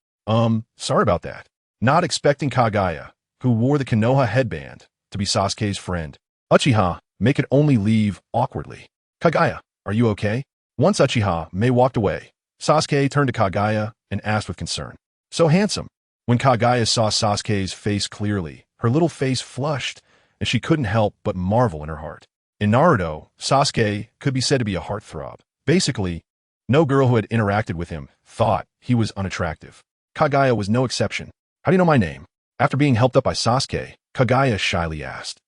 Sorry about that." Not expecting Kaguya, who wore the Konoha headband, to be Sasuke's friend, Uchiha Mei could only leave awkwardly. "Kaguya, are you okay?" Once Uchiha Mei walked away, Sasuke turned to Kagaya and asked with concern. So handsome. When Kagaya saw Sasuke's face clearly, her little face flushed, and she couldn't help but marvel in her heart. In Naruto, Sasuke could be said to be a heartthrob. Basically, no girl who had interacted with him thought he was unattractive. Kagaya was no exception. How do you know my name? After being helped up by Sasuke, Kagaya shyly asked.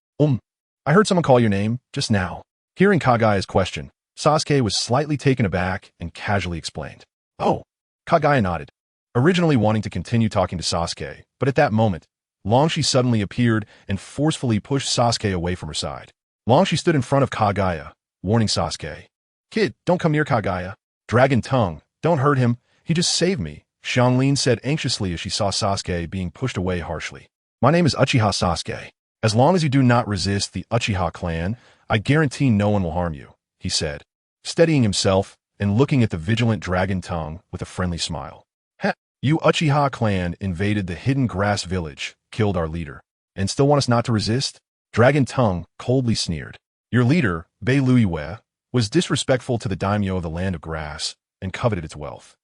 I heard someone call your name just now. Hearing Kagaya's question, Sasuke was slightly taken aback and casually explained. Oh, Kagaya nodded, originally wanting to continue talking to Sasuke, but at that moment, Longshi suddenly appeared and forcefully pushed Sasuke away from her side. Longshi stood in front of Kagaya, warning Sasuke. Kid, don't come near Kagaya. Dragon Tongue, don't hurt him. He just saved me, Xianglin said anxiously as she saw Sasuke being pushed away harshly. My name is Uchiha Sasuke. As long as you do not resist the Uchiha clan, I guarantee no one will harm you, he said, steadying himself and looking at the vigilant Dragon Tongue with a friendly smile. Heh, you Uchiha clan invaded the hidden grass village, killed our leader, and still want us not to resist? Dragon Tongue coldly sneered. Your leader, Bei Luiyue, was disrespectful to the daimyo of the land of grass and coveted its wealth.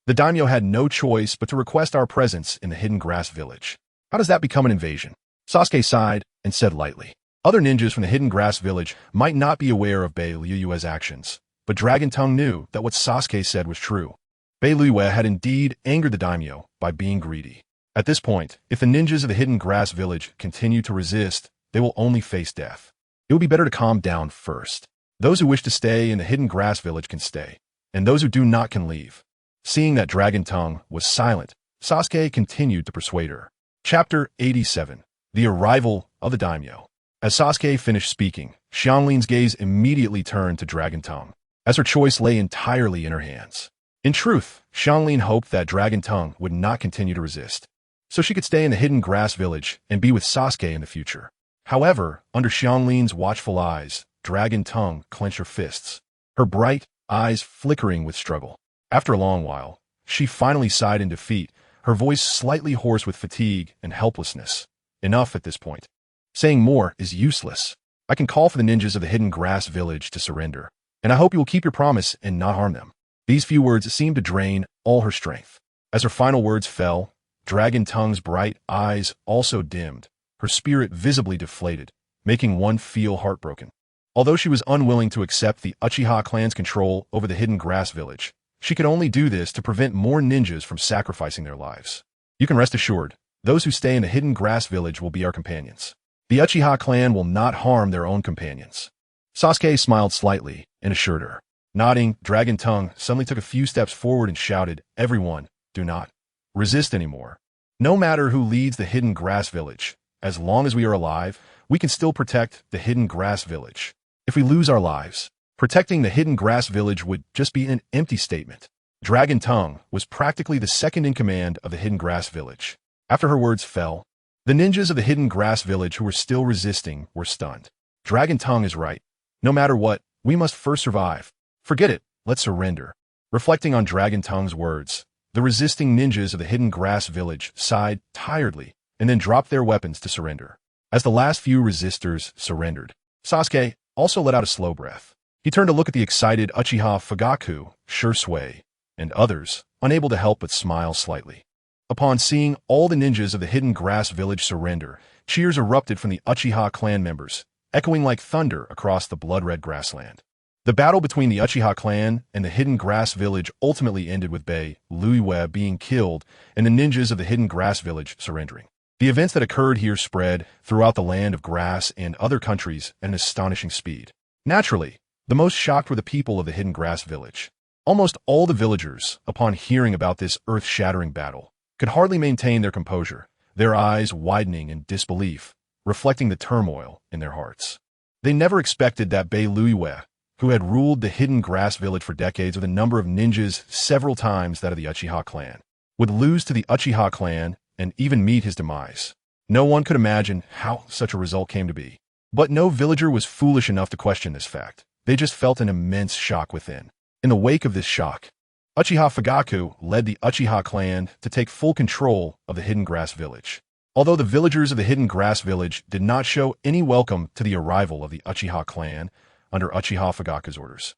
The daimyo had no choice but to request our presence in the hidden grass village. How does that become an invasion? Sasuke sighed and said lightly. Other ninjas from the hidden grass village might not be aware of Bei Luiyue's actions, but Dragon Tongue knew that what Sasuke said was true. Bei Luiyue had indeed angered the daimyo by being greedy. At this point, if the ninjas of the hidden grass village continue to resist, they will only face death. It would be better to calm down first. Those who wish to stay in the hidden grass village can stay, and those who do not can leave. Seeing that Dragon Tongue was silent, Sasuke continued to persuade her. Chapter 87. The Arrival of the Daimyo. As Sasuke finished speaking, Xianglin's gaze immediately turned to Dragon Tongue, as her choice lay entirely in her hands. In truth, Xianglin hoped that Dragon Tongue would not continue to resist, so she could stay in the hidden grass village and be with Sasuke in the future. However, under Xianglin's watchful eyes, Dragon Tongue clenched her fists, her bright eyes flickering with struggle. After a long while, she finally sighed in defeat, her voice slightly hoarse with fatigue and helplessness. Enough at this point. Saying more is useless. I can call for the ninjas of the hidden grass village to surrender, and I hope you will keep your promise and not harm them. These few words seemed to drain all her strength. As her final words fell, Dragon Tongue's bright eyes also dimmed, her spirit visibly deflated, making one feel heartbroken. Although she was unwilling to accept the Uchiha clan's control over the hidden grass village, she could only do this to prevent more ninjas from sacrificing their lives. You can rest assured, those who stay in the hidden grass village will be our companions. The Uchiha clan will not harm their own companions. Sasuke smiled slightly and assured her. Nodding, Dragon Tongue suddenly took a few steps forward and shouted, Everyone, do not resist anymore. No matter who leads the hidden grass village, as long as we are alive, we can still protect the hidden grass village. If we lose our lives, protecting the hidden grass village would just be an empty statement. Dragon Tongue was practically the second in command of the hidden grass village. After her words fell, the ninjas of the hidden grass village who were still resisting were stunned. Dragon Tongue is right. No matter what, we must first survive. Forget it, let's surrender. Reflecting on Dragon Tongue's words, the resisting ninjas of the hidden grass village sighed tiredly and then dropped their weapons to surrender. As the last few resistors surrendered, Sasuke also let out a slow breath. He turned to look at the excited Uchiha Fugaku, Shursui, and others, unable to help but smile slightly. Upon seeing all the ninjas of the hidden grass village surrender, cheers erupted from the Uchiha clan members, echoing like thunder across the blood-red grassland. The battle between the Uchiha clan and the hidden grass village ultimately ended with Bei Luiyue being killed and the ninjas of the hidden grass village surrendering. The events that occurred here spread throughout the land of grass and other countries at an astonishing speed. Naturally, the most shocked were the people of the hidden grass village. Almost all the villagers, upon hearing about this earth-shattering battle, could hardly maintain their composure, their eyes widening in disbelief, reflecting the turmoil in their hearts. They never expected that Bei Luiyue, who had ruled the hidden grass village for decades with a number of ninjas several times that of the Uchiha clan, would lose to the Uchiha clan and even meet his demise. No one could imagine how such a result came to be. But no villager was foolish enough to question this fact. They just felt an immense shock within. In the wake of this shock, Uchiha Fugaku led the Uchiha clan to take full control of the hidden grass village. Although the villagers of the hidden grass village did not show any welcome to the arrival of the Uchiha clan under Uchiha Fugaku's orders,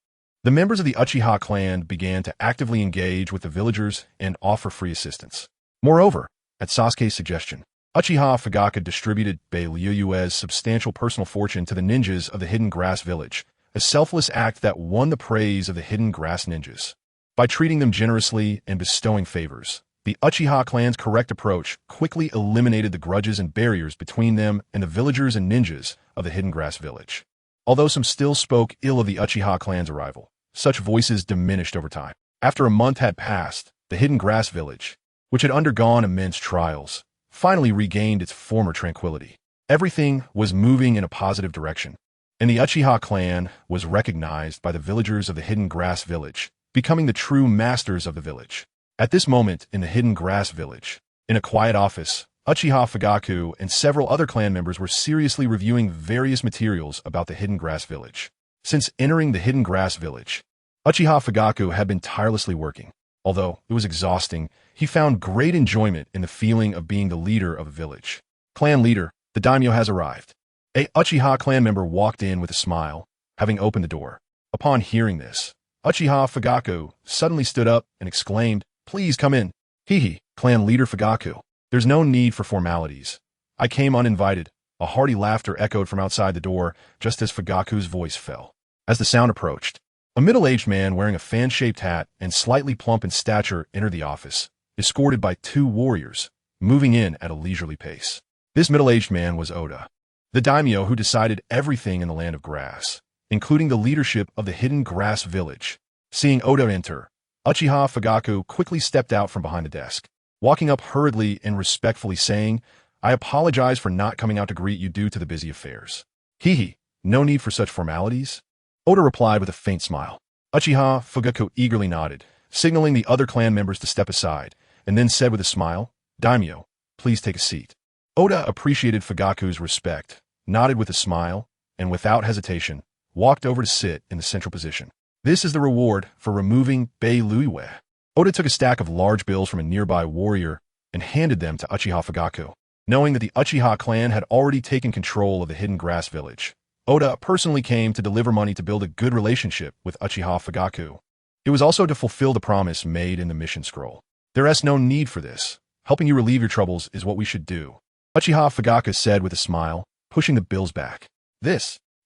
The members of the Uchiha clan began to actively engage with the villagers and offer free assistance. Moreover, at Sasuke's suggestion, Uchiha Fugaku distributed Bei-Liuyue's substantial personal fortune to the ninjas of the Hidden Grass Village, a selfless act that won the praise of the Hidden Grass ninjas. By treating them generously and bestowing favors, the Uchiha clan's correct approach quickly eliminated the grudges and barriers between them and the villagers and ninjas of the Hidden Grass Village. Although some still spoke ill of the Uchiha clan's arrival, such voices diminished over time. After a month had passed, the Hidden Grass Village, which had undergone immense trials, finally regained its former tranquility. Everything was moving in a positive direction, and the Uchiha clan was recognized by the villagers of the Hidden Grass Village, becoming the true masters of the village. At this moment in the Hidden Grass Village, in a quiet office, Uchiha Fugaku and several other clan members were seriously reviewing various materials about the Hidden Grass Village. Since entering the Hidden Grass Village, Uchiha Fugaku had been tirelessly working. Although it was exhausting, he found great enjoyment in the feeling of being the leader of a village. Clan leader, the daimyo has arrived. A Uchiha clan member walked in with a smile, having opened the door. Upon hearing this, Uchiha Fugaku suddenly stood up and exclaimed, "Please come in." Hehe, clan leader Fugaku. There's no need for formalities. I came uninvited. A hearty laughter echoed from outside the door just as Fugaku's voice fell. As the sound approached, a middle-aged man wearing a fan-shaped hat and slightly plump in stature entered the office, escorted by two warriors, moving in at a leisurely pace. This middle-aged man was Oda, the daimyo who decided everything in the Land of Grass, including the leadership of the Hidden Grass Village. Seeing Oda enter, Uchiha Fugaku quickly stepped out from behind the desk, walking up hurriedly and respectfully saying, "I apologize for not coming out to greet you due to the busy affairs." Hehe, no need for such formalities. Oda replied with a faint smile. Uchiha Fugaku eagerly nodded, signaling the other clan members to step aside, and then said with a smile, "Daimyo, please take a seat." Oda appreciated Fugaku's respect, nodded with a smile, and without hesitation, walked over to sit in the central position. This is the reward for removing Bei-Liuyue. Oda took a stack of large bills from a nearby warrior and handed them to Uchiha Fugaku. Knowing that the Uchiha clan had already taken control of the Hidden Grass Village, Oda personally came to deliver money to build a good relationship with Uchiha Fugaku. It was also to fulfill the promise made in the mission scroll. There is no need for this. Helping you relieve your troubles is what we should do, Uchiha Fugaku said with a smile, pushing the bills back.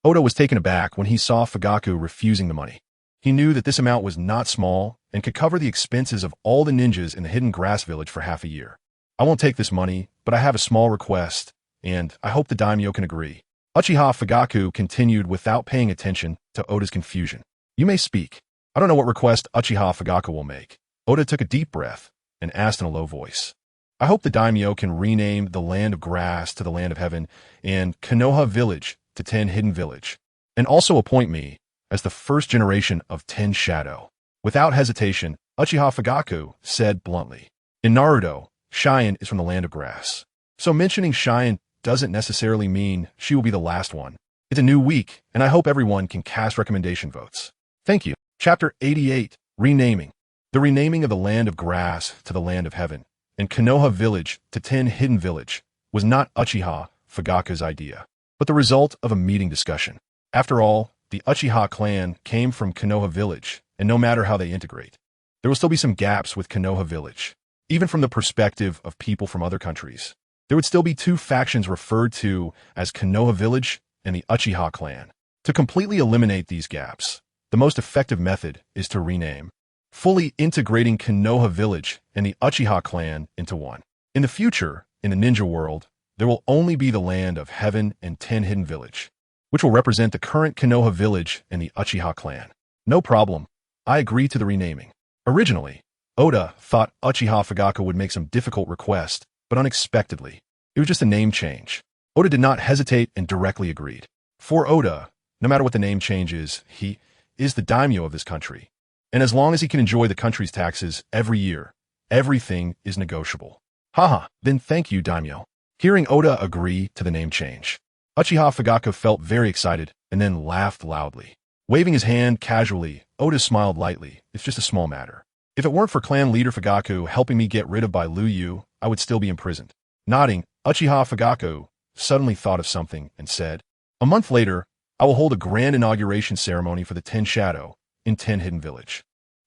Oda was taken aback when he saw Fugaku refusing the money. He knew that this amount was not small and could cover the expenses of all the ninjas in the Hidden Grass Village for half a year. "I won't take this money, but I have a small request, and I hope the daimyo can agree." Uchiha Fugaku continued without paying attention to Oda's confusion. "You may speak. I don't know what request Uchiha Fugaku will make." Oda took a deep breath and asked in a low voice, "I hope the daimyo can rename the Land of Grass to the Land of Heaven and Konoha Village to Ten Hidden Village, and also appoint me as the first generation of Ten Shadow." Without hesitation, Uchiha Fugaku said bluntly, "In Naruto, Cheyenne is from the Land of Grass. So mentioning Cheyenne doesn't necessarily mean she will be the last one. It's a new week, and I hope everyone can cast recommendation votes. Thank you." Chapter 88, Renaming. The renaming of the Land of Grass to the Land of Heaven and Konoha Village to Ten Hidden Village was not Uchiha Fugaku's idea, but the result of a meeting discussion. After all, the Uchiha clan came from Konoha Village, and no matter how they integrate, there will still be some gaps with Konoha Village. Even from the perspective of people from other countries, there would still be two factions referred to as Konoha Village and the Uchiha clan. To completely eliminate these gaps, the most effective method is to rename, fully integrating Konoha Village and the Uchiha clan into one. In the future, in the ninja world, there will only be the Land of Heaven and Ten Hidden Village, which will represent the current Konoha Village and the Uchiha clan. No problem. I agree to the renaming. Originally, Oda thought Uchiha Fugaku would make some difficult request, but unexpectedly, it was just a name change. Oda did not hesitate and directly agreed. For Oda, no matter what the name change is, he is the daimyo of this country. And as long as he can enjoy the country's taxes every year, everything is negotiable. Haha, then thank you, daimyo. Hearing Oda agree to the name change, Uchiha Fugaku felt very excited and then laughed loudly. Waving his hand casually, Oda smiled lightly. "It's just a small matter. If it weren't for clan leader Fugaku helping me get rid of Bei-Liuyue, I would still be imprisoned." Nodding, Uchiha Fugaku suddenly thought of something and said, "A month later, I will hold a grand inauguration ceremony for the Ten Shadow, in 10 Hidden Village.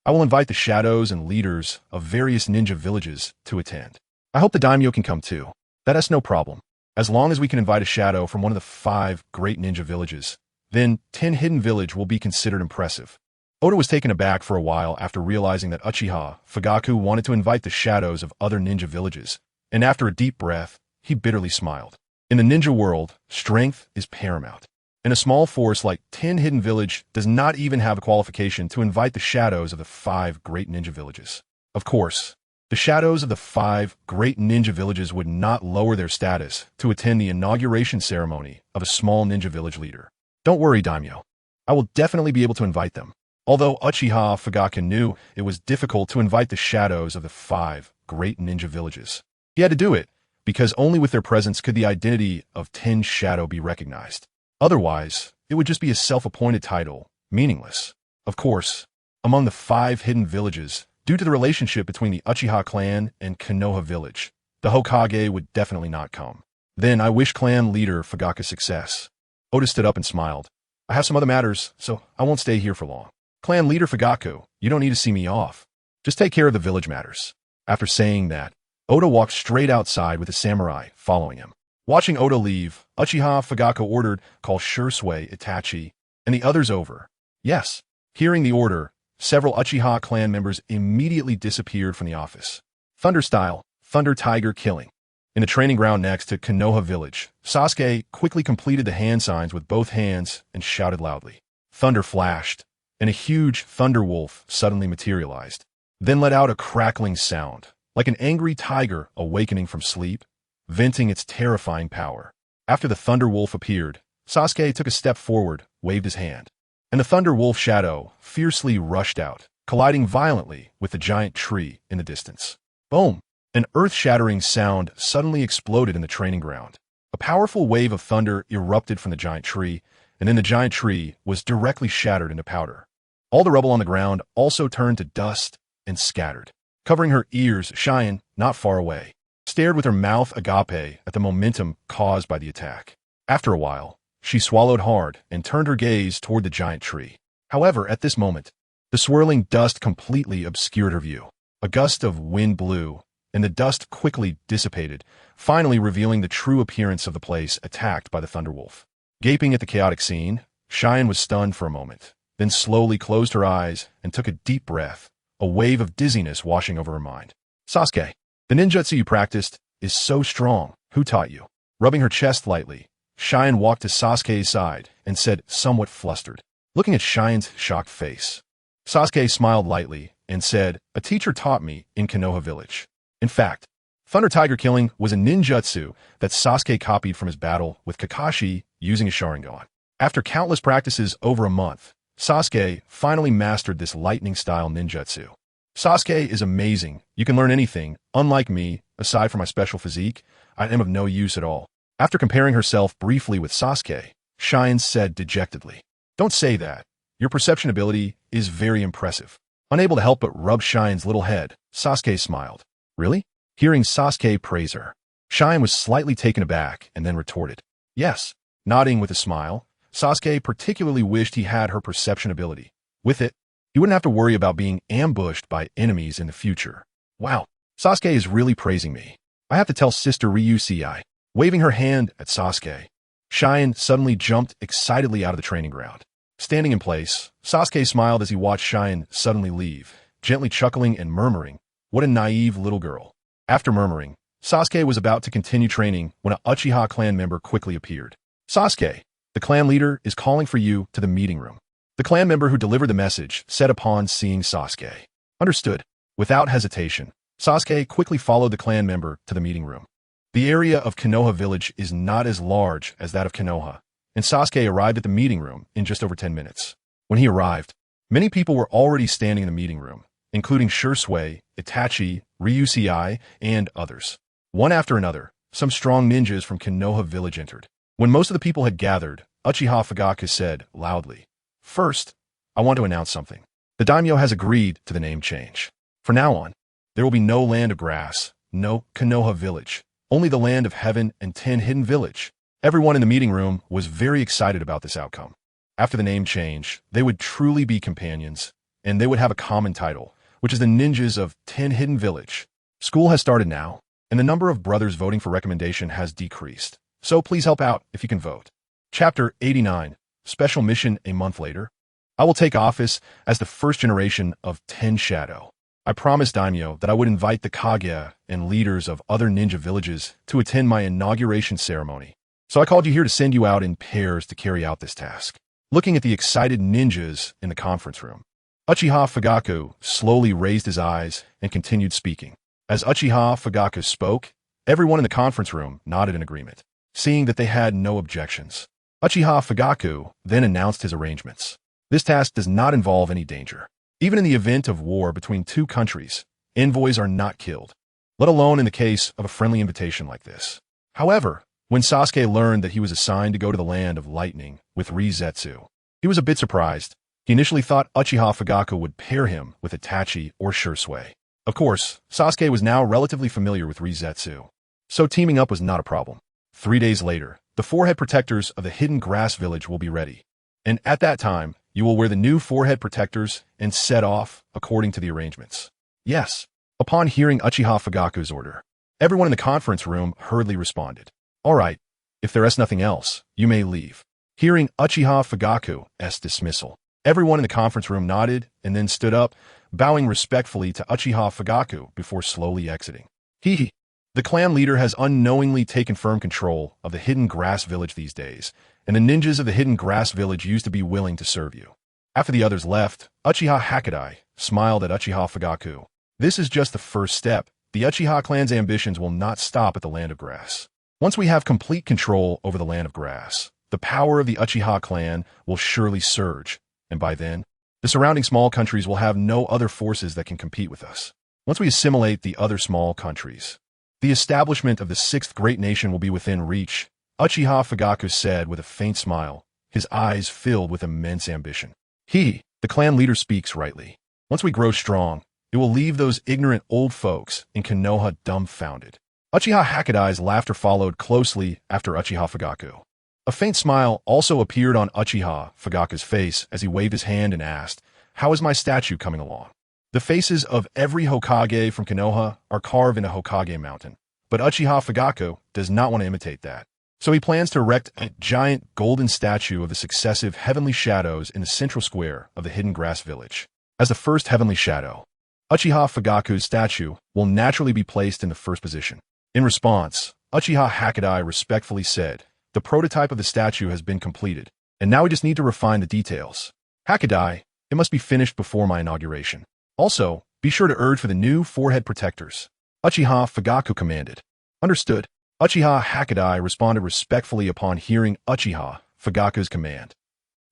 I will invite the shadows and leaders of various ninja villages to attend. I hope the daimyo can come too. That's no problem. As long as we can invite a shadow from one of the 5 great ninja villages, then 10 Hidden Village will be considered impressive. Oda was taken aback for a while after realizing that Uchiha Fugaku wanted to invite the shadows of other ninja villages, and after a deep breath, he bitterly smiled. In the ninja world, strength is paramount. And a small force like 10 Hidden Village does not even have a qualification to invite the shadows of the 5 great ninja villages. Of course, the shadows of the 5 great ninja villages would not lower their status to attend the inauguration ceremony of a small ninja village leader. Don't worry, daimyo. I will definitely be able to invite them. Although Uchiha Fugaku knew it was difficult to invite the shadows of the 5 great ninja villages, he had to do it because only with their presence could the identity of 10 Shadow be recognized. Otherwise, it would just be a self-appointed title, meaningless. Of course, among the 5 hidden villages, due to the relationship between the Uchiha clan and Konoha village, the Hokage would definitely not come. Then I wish clan leader Fugaku success. Oda stood up and smiled. I have some other matters, so I won't stay here for long. Clan leader Fugaku, you don't need to see me off. Just take care of the village matters. After saying that, Oda walked straight outside with the samurai following him. Watching Oda leave, Uchiha Fugaku ordered, call Shursui, Itachi, and the others over. Yes. Hearing the order, several Uchiha clan members immediately disappeared from the office. Thunder style, Thunder Tiger killing. In the training ground next to Konoha village, Sasuke quickly completed the hand signs with both hands and shouted loudly. Thunder flashed, and a huge thunder wolf suddenly materialized, then let out a crackling sound, like an angry tiger awakening from sleep, venting its terrifying power. After the Thunder Wolf appeared, Sasuke took a step forward, waved his hand, and the Thunder Wolf shadow fiercely rushed out, colliding violently with the giant tree in the distance. Boom! An earth-shattering sound suddenly exploded in the training ground. A powerful wave of thunder erupted from the giant tree, and then the giant tree was directly shattered into powder. All the rubble on the ground also turned to dust and scattered. Covering her ears, Cheyenne, not far away, stared with her mouth agape at the momentum caused by the attack. After a while, she swallowed hard and turned her gaze toward the giant tree. However, at this moment, the swirling dust completely obscured her view. A gust of wind blew, and the dust quickly dissipated, finally revealing the true appearance of the place attacked by the Thunderwolf. Gaping at the chaotic scene, Cheyenne was stunned for a moment, then slowly closed her eyes and took a deep breath, a wave of dizziness washing over her mind. Sasuke, the ninjutsu you practiced is so strong. Who taught you? Rubbing her chest lightly, Cheyenne walked to Sasuke's side and said, somewhat flustered. Looking at Cheyenne's shocked face, Sasuke smiled lightly and said, a teacher taught me in Konoha village. In fact, Thunder Tiger killing was a ninjutsu that Sasuke copied from his battle with Kakashi using a Sharingan. After countless practices over a month, Sasuke finally mastered this lightning-style ninjutsu. Sasuke is amazing. You can learn anything. Unlike me, aside from my special physique, I am of no use at all. After comparing herself briefly with Sasuke, Cheyenne said dejectedly, don't say that. Your perception ability is very impressive. Unable to help but rub Cheyenne's little head, Sasuke smiled. Really? Hearing Sasuke praise her, Cheyenne was slightly taken aback and then retorted, yes. Nodding with a smile, Sasuke particularly wished he had her perception ability. With it, he wouldn't have to worry about being ambushed by enemies in the future. Wow, Sasuke is really praising me. I have to tell Sister Ryusei. Waving her hand at Sasuke, Cheyenne suddenly jumped excitedly out of the training ground. Standing in place, Sasuke smiled as he watched Cheyenne suddenly leave, gently chuckling and murmuring, what a naive little girl. After murmuring, Sasuke was about to continue training when an Uchiha clan member quickly appeared. Sasuke, the clan leader is calling for you to the meeting room. The clan member who delivered the message said upon seeing Sasuke. Understood. Without hesitation, Sasuke quickly followed the clan member to the meeting room. The area of Konoha village is not as large as that of Konoha, and Sasuke arrived at the meeting room in just over 10 minutes. When he arrived, many people were already standing in the meeting room, including Shursui, Itachi, Ryusei, and others. One after another, some strong ninjas from Konoha village entered. When most of the people had gathered, Uchiha Fugaku said loudly, first, I want to announce something. The daimyo has agreed to the name change. From now on, there will be no land of grass, no Konoha village, only the land of heaven and 10 hidden village. Everyone in the meeting room was very excited about this outcome. After the name change, they would truly be companions, and they would have a common title, which is the Ninjas of 10 Hidden Village. School has started now, and the number of brothers voting for recommendation has decreased. So please help out if you can vote. Chapter 89, Special Mission a month later. I will take office as the first generation of 10 Shadow. I promised Daimyo that I would invite the Kage and leaders of other ninja villages to attend my inauguration ceremony. So I called you here to send you out in pairs to carry out this task. Looking at the excited ninjas in the conference room, Uchiha Fugaku slowly raised his eyes and continued speaking. As Uchiha Fugaku spoke, everyone in the conference room nodded in agreement, seeing that they had no objections. Uchiha Fugaku then announced his arrangements. This task does not involve any danger. Even in the event of war between two countries, envoys are not killed, let alone in the case of a friendly invitation like this. However, when Sasuke learned that he was assigned to go to the land of lightning with Rizetsu, he was a bit surprised. He initially thought Uchiha Fugaku would pair him with Itachi or Shursui. Of course, Sasuke was now relatively familiar with Rizetsu, so teaming up was not a problem. 3 days later, the forehead protectors of the Hidden Grass Village will be ready, and at that time, you will wear the new forehead protectors and set off according to the arrangements. Yes. Upon hearing Uchiha Fugaku's order, everyone in the conference room hurriedly responded. All right, if there is nothing else, you may leave. Hearing Uchiha Fugaku's dismissal, everyone in the conference room nodded and then stood up, bowing respectfully to Uchiha Fugaku before slowly exiting. The clan leader has unknowingly taken firm control of the Hidden Grass Village these days, and the ninjas of the Hidden Grass Village used to be willing to serve you. After the others left, Uchiha Hakadai smiled at Uchiha Fugaku. This is just the first step. The Uchiha clan's ambitions will not stop at the Land of Grass. Once we have complete control over the Land of Grass, the power of the Uchiha clan will surely surge, and by then, the surrounding small countries will have no other forces that can compete with us. Once we assimilate the other small countries, the establishment of the sixth great nation will be within reach, Uchiha Fugaku said with a faint smile, his eyes filled with immense ambition. The clan leader speaks rightly. Once we grow strong, it will leave those ignorant old folks in Konoha dumbfounded. Uchiha Hakadai's laughter followed closely after Uchiha Fugaku. A faint smile also appeared on Uchiha Fugaku's face as he waved his hand and asked, "How is my statue coming along?" The faces of every Hokage from Konoha are carved in a Hokage mountain, but Uchiha Fugaku does not want to imitate that. So he plans to erect a giant golden statue of the successive heavenly shadows in the central square of the Hidden Grass Village. As the first heavenly shadow, Uchiha Fugaku's statue will naturally be placed in the first position. In response, Uchiha Hakadai respectfully said, "The prototype of the statue has been completed, and now we just need to refine the details. Hakadai, it must be finished before my inauguration. Also, be sure to urge for the new forehead protectors." Uchiha Fugaku commanded. Understood. Uchiha Hakadai responded respectfully upon hearing Uchiha Fugaku's command.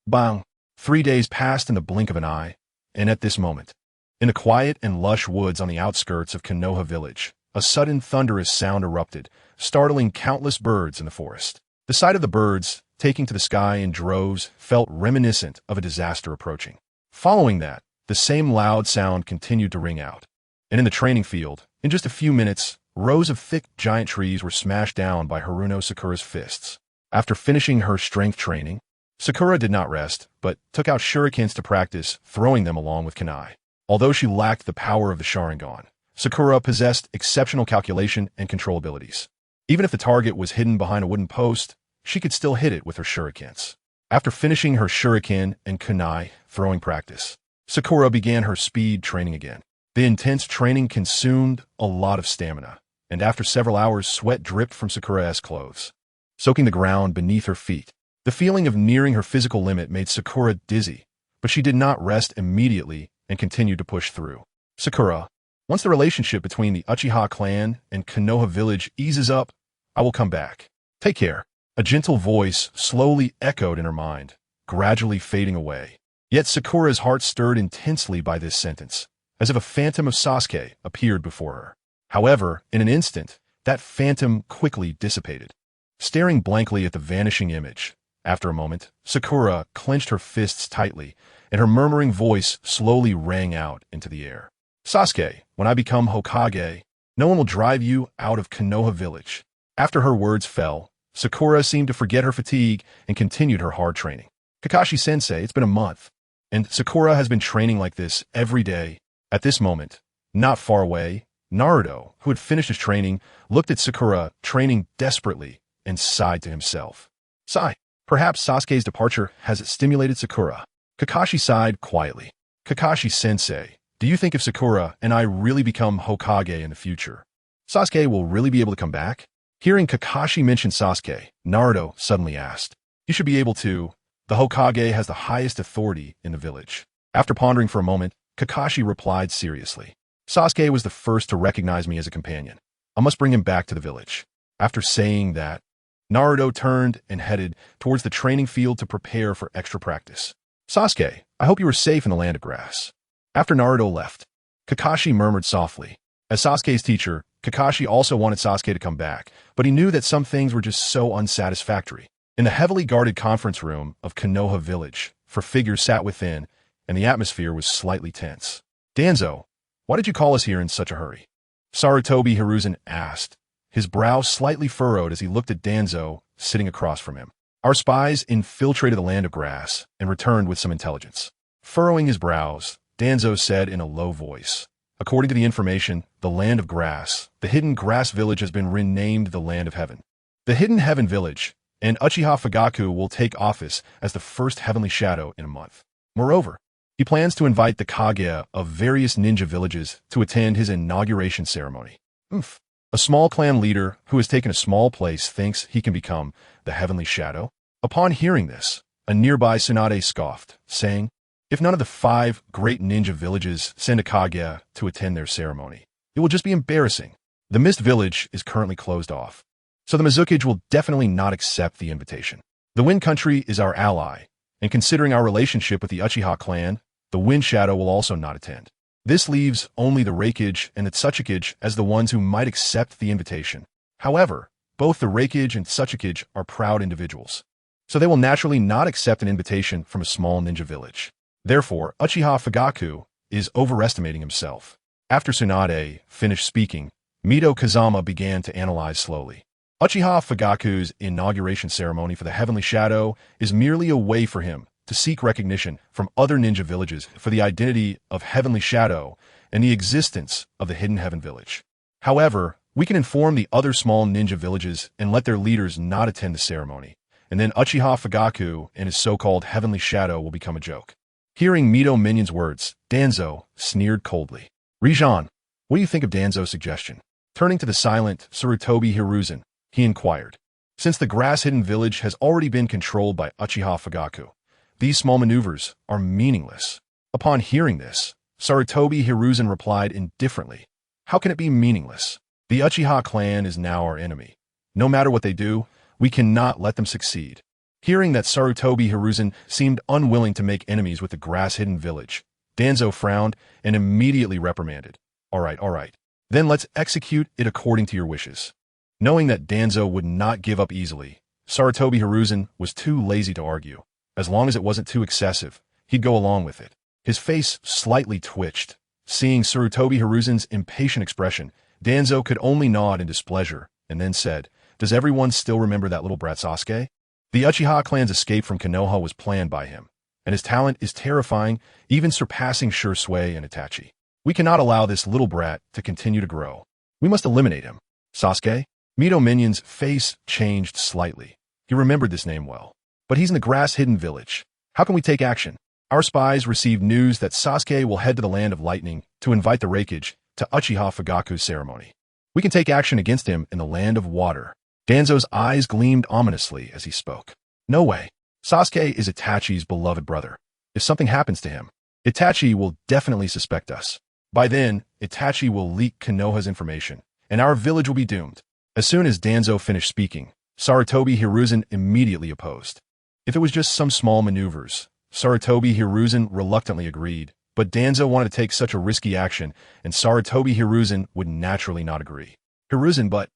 Bang! 3 days passed in the blink of an eye, and at this moment, in the quiet and lush woods on the outskirts of Konoha village, a sudden thunderous sound erupted, startling countless birds in the forest. The sight of the birds, taking to the sky in droves, felt reminiscent of a disaster approaching. Following that, the same loud sound continued to ring out. And in the training field, in just a few minutes, rows of thick giant trees were smashed down by Haruno Sakura's fists. After finishing her strength training, Sakura did not rest, but took out shurikens to practice throwing them along with kunai. Although she lacked the power of the Sharingan, Sakura possessed exceptional calculation and control abilities. Even if the target was hidden behind a wooden post, she could still hit it with her shurikens. After finishing her shuriken and kunai throwing practice, Sakura began her speed training again. The intense training consumed a lot of stamina, and after several hours, sweat dripped from Sakura's clothes, soaking the ground beneath her feet. The feeling of nearing her physical limit made Sakura dizzy, but she did not rest immediately and continued to push through. Sakura, once the relationship between the Uchiha clan and Konoha village eases up, I will come back. Take care. A gentle voice slowly echoed in her mind, gradually fading away. Yet Sakura's heart stirred intensely by this sentence, as if a phantom of Sasuke appeared before her. However, in an instant, that phantom quickly dissipated. Staring blankly at the vanishing image, after a moment, Sakura clenched her fists tightly, and her murmuring voice slowly rang out into the air. "Sasuke, when I become Hokage, no one will drive you out of Konoha village." After her words fell, Sakura seemed to forget her fatigue and continued her hard training. Kakashi-sensei, it's been a month, and Sakura has been training like this every day. At this moment, not far away, Naruto, who had finished his training, looked at Sakura training desperately and sighed to himself. Sigh. Perhaps Sasuke's departure has stimulated Sakura. Kakashi sighed quietly. Kakashi-sensei, do you think if Sakura and I really become Hokage in the future, Sasuke will really be able to come back? Hearing Kakashi mention Sasuke, Naruto suddenly asked. You should be able to. The Hokage has the highest authority in the village. After pondering for a moment, Kakashi replied seriously. Sasuke was the first to recognize me as a companion. I must bring him back to the village. After saying that, Naruto turned and headed towards the training field to prepare for extra practice. Sasuke, I hope you were safe in the land of grass. After Naruto left, Kakashi murmured softly. As Sasuke's teacher, Kakashi also wanted Sasuke to come back, but he knew that some things were just so unsatisfactory. In the heavily guarded conference room of Konoha Village, 4 figures sat within, and the atmosphere was slightly tense. Danzo, why did you call us here in such a hurry? Sarutobi Hiruzen asked, his brow slightly furrowed as he looked at Danzo sitting across from him. Our spies infiltrated the land of grass and returned with some intelligence. Furrowing his brows, Danzo said in a low voice, according to the information, the land of grass, the hidden grass village has been renamed the land of heaven. The hidden heaven village, and Uchiha Fugaku will take office as the first heavenly shadow in a month. Moreover, he plans to invite the Kage of various ninja villages to attend his inauguration ceremony. Oof. A small clan leader who has taken a small place thinks he can become the heavenly shadow? Upon hearing this, a nearby Tsunade scoffed, saying, if none of the 5 great ninja villages send a Kage to attend their ceremony, it will just be embarrassing. The Mist Village is currently closed off, so the Mizukage will definitely not accept the invitation. The Wind Country is our ally, and considering our relationship with the Uchiha clan, the Wind Shadow will also not attend. This leaves only the Raikage and the Tsuchikage as the ones who might accept the invitation. However, both the Raikage and Tsuchikage are proud individuals, so they will naturally not accept an invitation from a small ninja village. Therefore, Uchiha Fugaku is overestimating himself. After Tsunade finished speaking, Mito Kazama began to analyze slowly. Uchiha Fugaku's inauguration ceremony for the Heavenly Shadow is merely a way for him to seek recognition from other ninja villages for the identity of Heavenly Shadow and the existence of the Hidden Heaven Village. However, we can inform the other small ninja villages and let their leaders not attend the ceremony, and then Uchiha Fugaku and his so-called Heavenly Shadow will become a joke. Hearing Mito Minion's words, Danzo sneered coldly. Rijan, what do you think of Danzo's suggestion? Turning to the silent Sarutobi Hiruzen, he inquired. Since the grass-hidden village has already been controlled by Uchiha Fugaku, these small maneuvers are meaningless. Upon hearing this, Sarutobi Hiruzen replied indifferently. How can it be meaningless? The Uchiha clan is now our enemy. No matter what they do, we cannot let them succeed. Hearing that Sarutobi Hiruzen seemed unwilling to make enemies with the grass-hidden village, Danzo frowned and immediately reprimanded. All right. Then let's execute it according to your wishes. Knowing that Danzo would not give up easily, Sarutobi Hiruzen was too lazy to argue. As long as it wasn't too excessive, he'd go along with it. His face slightly twitched. Seeing Sarutobi Hiruzen's impatient expression, Danzo could only nod in displeasure, and then said, does everyone still remember that little brat Sasuke? The Uchiha clan's escape from Konoha was planned by him, and his talent is terrifying, even surpassing Shursui and Itachi. We cannot allow this little brat to continue to grow. We must eliminate him. Sasuke? Mito Minion's face changed slightly. He remembered this name well. But he's in the grass-hidden village. How can we take action? Our spies received news that Sasuke will head to the Land of Lightning to invite the Raikage to Uchiha Fugaku's ceremony. We can take action against him in the Land of Water. Danzo's eyes gleamed ominously as he spoke. No way. Sasuke is Itachi's beloved brother. If something happens to him, Itachi will definitely suspect us. By then, Itachi will leak Konoha's information, and our village will be doomed. As soon as Danzo finished speaking, Sarutobi Hiruzen immediately opposed. If it was just some small maneuvers, Sarutobi Hiruzen reluctantly agreed, but Danzo wanted to take such a risky action, and Sarutobi Hiruzen would naturally not agree. But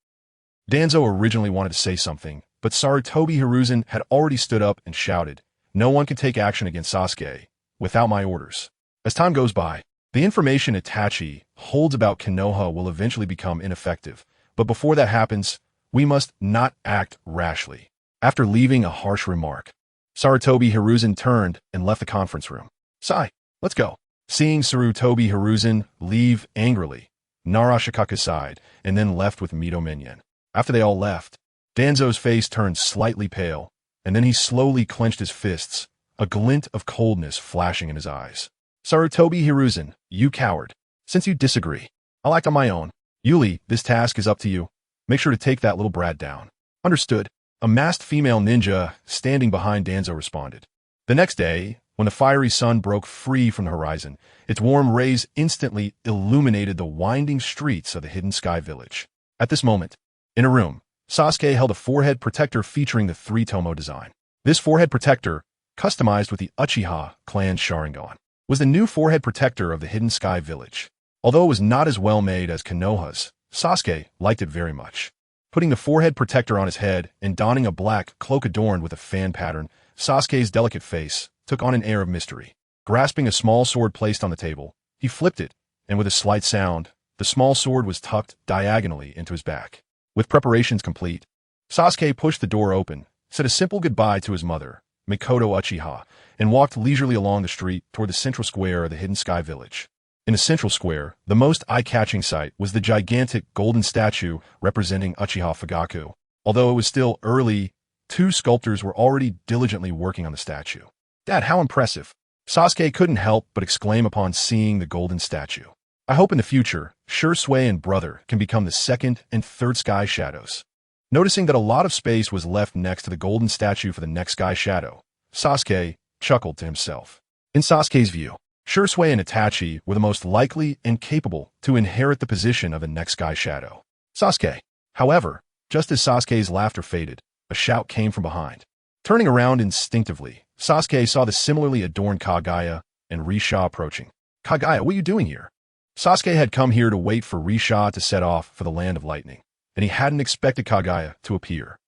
Danzo originally wanted to say something, but Sarutobi Hiruzen had already stood up and shouted, no one can take action against Sasuke without my orders. As time goes by, the information Itachi holds about Konoha will eventually become ineffective, but before that happens, we must not act rashly. After leaving a harsh remark, Sarutobi Hiruzen turned and left the conference room. Sai, let's go. Seeing Sarutobi Hiruzen leave angrily, Narashikaka sighed and then left with Mito Minion. After they all left, Danzo's face turned slightly pale, and then he slowly clenched his fists, a glint of coldness flashing in his eyes. Sarutobi Hiruzen, you coward. Since you disagree, I'll act on my own. Yuli, this task is up to you. Make sure to take that little brat down. Understood. A masked female ninja standing behind Danzo responded. The next day, when the fiery sun broke free from the horizon, its warm rays instantly illuminated the winding streets of the Hidden Sky Village. At this moment, in a room, Sasuke held a forehead protector featuring the 3-tomo design. This forehead protector, customized with the Uchiha clan Sharingan, was the new forehead protector of the Hidden Sky Village. Although it was not as well made as Konoha's, Sasuke liked it very much. Putting the forehead protector on his head and donning a black cloak adorned with a fan pattern, Sasuke's delicate face took on an air of mystery. Grasping a small sword placed on the table, he flipped it, and with a slight sound, the small sword was tucked diagonally into his back. With preparations complete, Sasuke pushed the door open, said a simple goodbye to his mother, Mikoto Uchiha, and walked leisurely along the street toward the central square of the Hidden Sky Village. In the central square, the most eye-catching sight was the gigantic golden statue representing Uchiha Fugaku. Although it was still early, 2 sculptors were already diligently working on the statue. Dad, how impressive! Sasuke couldn't help but exclaim upon seeing the golden statue. I hope in the future, Shursui and brother can become the 2nd and 3rd Sky Shadows. Noticing that a lot of space was left next to the golden statue for the next Sky Shadow, Sasuke chuckled to himself. In Sasuke's view, Shursui and Itachi were the most likely and capable to inherit the position of the next Sky Shadow. Sasuke. However, just as Sasuke's laughter faded, a shout came from behind. Turning around instinctively, Sasuke saw the similarly adorned Kagaya and Risha approaching. Kagaya, what are you doing here? Sasuke had come here to wait for Risha to set off for the Land of Lightning, and he hadn't expected Kagaya to appear.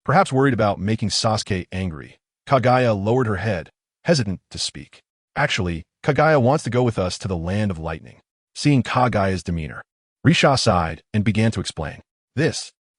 Perhaps worried about making Sasuke angry, Kagaya lowered her head, hesitant to speak. Actually, Kagaya wants to go with us to the Land of Lightning. Seeing Kagaya's demeanor, Risha sighed and began to explain.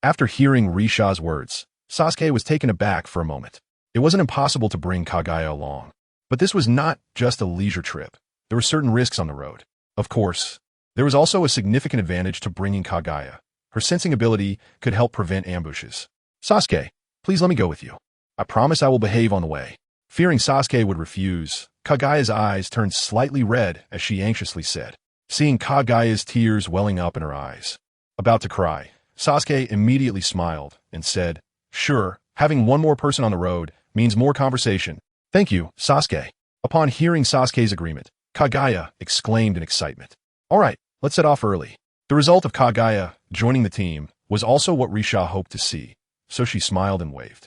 After hearing Risha's words, Sasuke was taken aback for a moment. It wasn't impossible to bring Kagaya along. But this was not just a leisure trip. There were certain risks on the road. Of course, there was also a significant advantage to bringing Kagaya. Her sensing ability could help prevent ambushes. Sasuke, please let me go with you. I promise I will behave on the way. Fearing Sasuke would refuse, Kagaya's eyes turned slightly red as she anxiously said, seeing Kagaya's tears welling up in her eyes. About to cry, Sasuke immediately smiled and said, Sure, having one more person on the road means more conversation. Thank you, Sasuke. Upon hearing Sasuke's agreement, Kagaya exclaimed in excitement. All right, let's set off early. The result of Kagaya joining the team was also what Risha hoped to see, so she smiled and waved.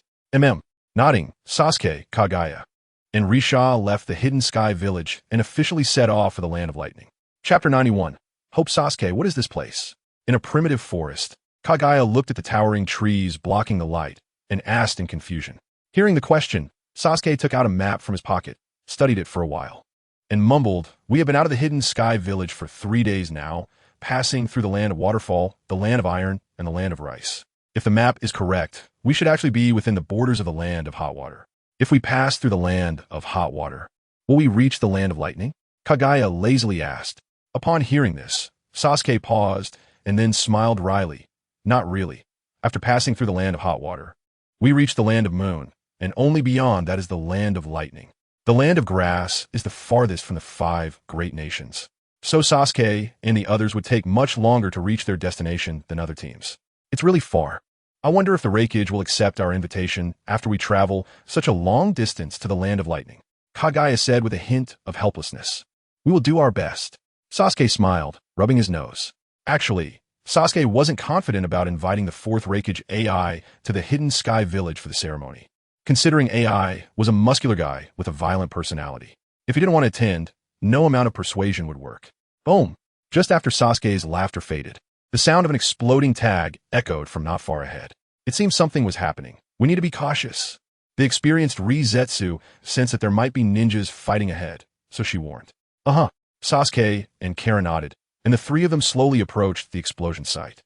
Nodding, Sasuke, Kagaya, and Risha left the Hidden Sky Village and officially set off for the Land of Lightning. Chapter 91. Hope Sasuke, what is this place? In a primitive forest, Kagaya looked at the towering trees blocking the light and asked in confusion. Hearing the question, Sasuke took out a map from his pocket, studied it for a while, and mumbled, We have been out of the Hidden Sky Village for 3 days now, passing through the Land of Waterfall, the Land of Iron, and the Land of Rice. If the map is correct, we should actually be within the borders of the Land of Hot Water. If we pass through the Land of Hot Water, will we reach the Land of Lightning? Kagaya lazily asked. Upon hearing this, Sasuke paused and then smiled wryly. Not really. After passing through the Land of Hot Water, we reach the Land of Moon, and only beyond that is the Land of Lightning. The Land of Grass is the farthest from the 5 great nations. So Sasuke and the others would take much longer to reach their destination than other teams. It's really far. I wonder if the Raikage will accept our invitation after we travel such a long distance to the Land of Lightning. Kagaya said with a hint of helplessness. We will do our best. Sasuke smiled, rubbing his nose. Actually, Sasuke wasn't confident about inviting the 4th Raikage AI to the Hidden Sky Village for the ceremony, considering AI was a muscular guy with a violent personality. If he didn't want to attend, no amount of persuasion would work. Boom! Just after Sasuke's laughter faded, the sound of an exploding tag echoed from not far ahead. It seemed something was happening. We need to be cautious. The experienced Rizetsu sensed that there might be ninjas fighting ahead, so she warned. Sasuke and Kara nodded, and the 3 of them slowly approached the explosion site.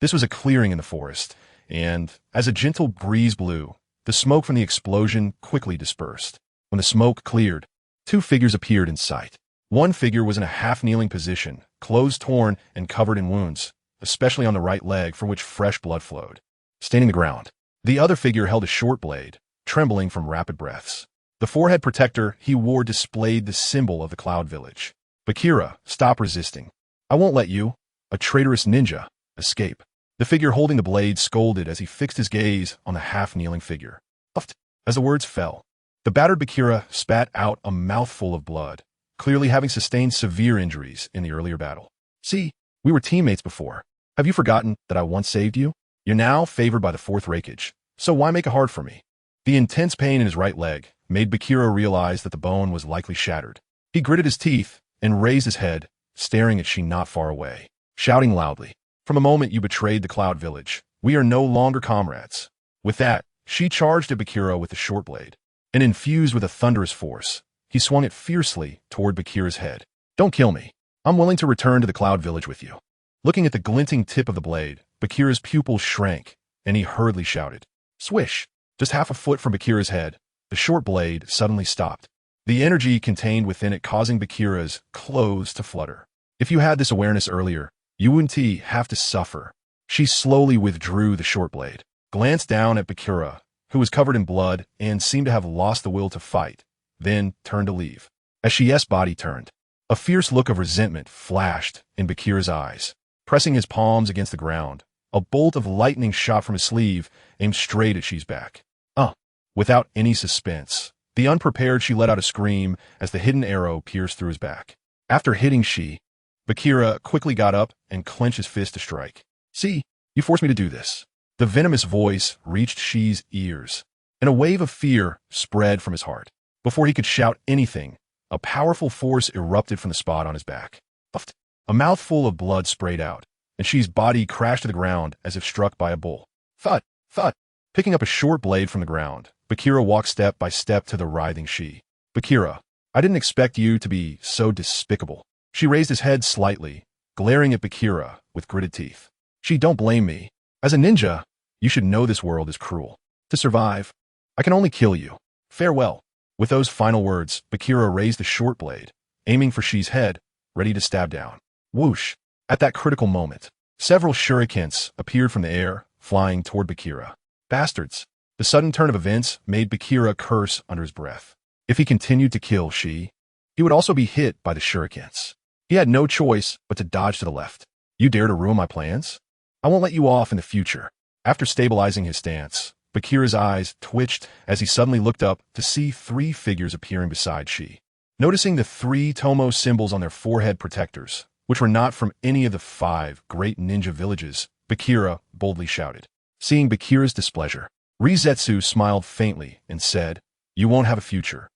This was a clearing in the forest, and as a gentle breeze blew, the The smoke from the explosion quickly dispersed. When the smoke cleared, two figures appeared in sight. One figure was in a half-kneeling position, clothes torn and covered in wounds, especially on the right leg from which fresh blood flowed, staining the ground. The other figure held a short blade, trembling from rapid breaths. The forehead protector he wore displayed the symbol of the Cloud Village. Bakira, stop resisting. I won't let you, a traitorous ninja, escape. The figure holding the blade scolded as he fixed his gaze on the half-kneeling figure. As the words fell, the battered Bakira spat out a mouthful of blood, clearly having sustained severe injuries in the earlier battle. See, we were teammates before. Have you forgotten that I once saved you? You're now favored by the fourth Reikage, so why make it hard for me? The intense pain in his right leg made Bakira realize that the bone was likely shattered. He gritted his teeth and raised his head, staring at she not far away, shouting loudly, "From the moment you betrayed the Cloud Village, we are no longer comrades." With that, she charged at Bakira with the short blade, and infused with a thunderous force, he swung it fiercely toward Bakira's head. "Don't kill me. I'm willing to return to the Cloud Village with you." Looking at the glinting tip of the blade, Bakira's pupils shrank, and he hurriedly shouted. Swish! Just half a foot from Bakira's head, the short blade suddenly stopped, the energy contained within it causing Bakira's clothes to flutter. If you had this awareness earlier, you wouldn't have to suffer. She slowly withdrew the short blade, glanced down at Bakira, who was covered in blood and seemed to have lost the will to fight, then turned to leave. As Shi's body turned, a fierce look of resentment flashed in Bakira's eyes. Pressing his palms against the ground, a bolt of lightning shot from his sleeve, aimed straight at Shi's back. Without any suspense, the unprepared Shi let out a scream as the hidden arrow pierced through his back. After hitting Shi, Bakira quickly got up and clenched his fist to strike. "See, you forced me to do this." The venomous voice reached Shi's ears, and a wave of fear spread from his heart. Before he could shout anything, a powerful force erupted from the spot on his back. A mouthful of blood sprayed out, and Shi's body crashed to the ground as if struck by a bull. Thud! Thud! Picking up a short blade from the ground, Bakira walked step by step to the writhing Shi. "Bakira, I didn't expect you to be so despicable." She raised his head slightly, glaring at Bakira with gritted teeth. "Shi, don't blame me. As a ninja, you should know this world is cruel. To survive, I can only kill you. Farewell." With those final words, Bakira raised the short blade, aiming for Shi's head, ready to stab down. Whoosh! At that critical moment, several shurikens appeared from the air, flying toward Bakira. Bastards! The sudden turn of events made Bakira curse under his breath. If he continued to kill Shi, he would also be hit by the shurikens. He had no choice but to dodge to the left. "You dare to ruin my plans? I won't let you off in the future." After stabilizing his stance, Bakira's eyes twitched as he suddenly looked up to see three figures appearing beside Shi. Noticing the three Tomo symbols on their forehead protectors, which were not from any of the 5 great ninja villages, Bakira boldly shouted. Seeing Bakira's displeasure, Rizetsu smiled faintly and said, "You won't have a future."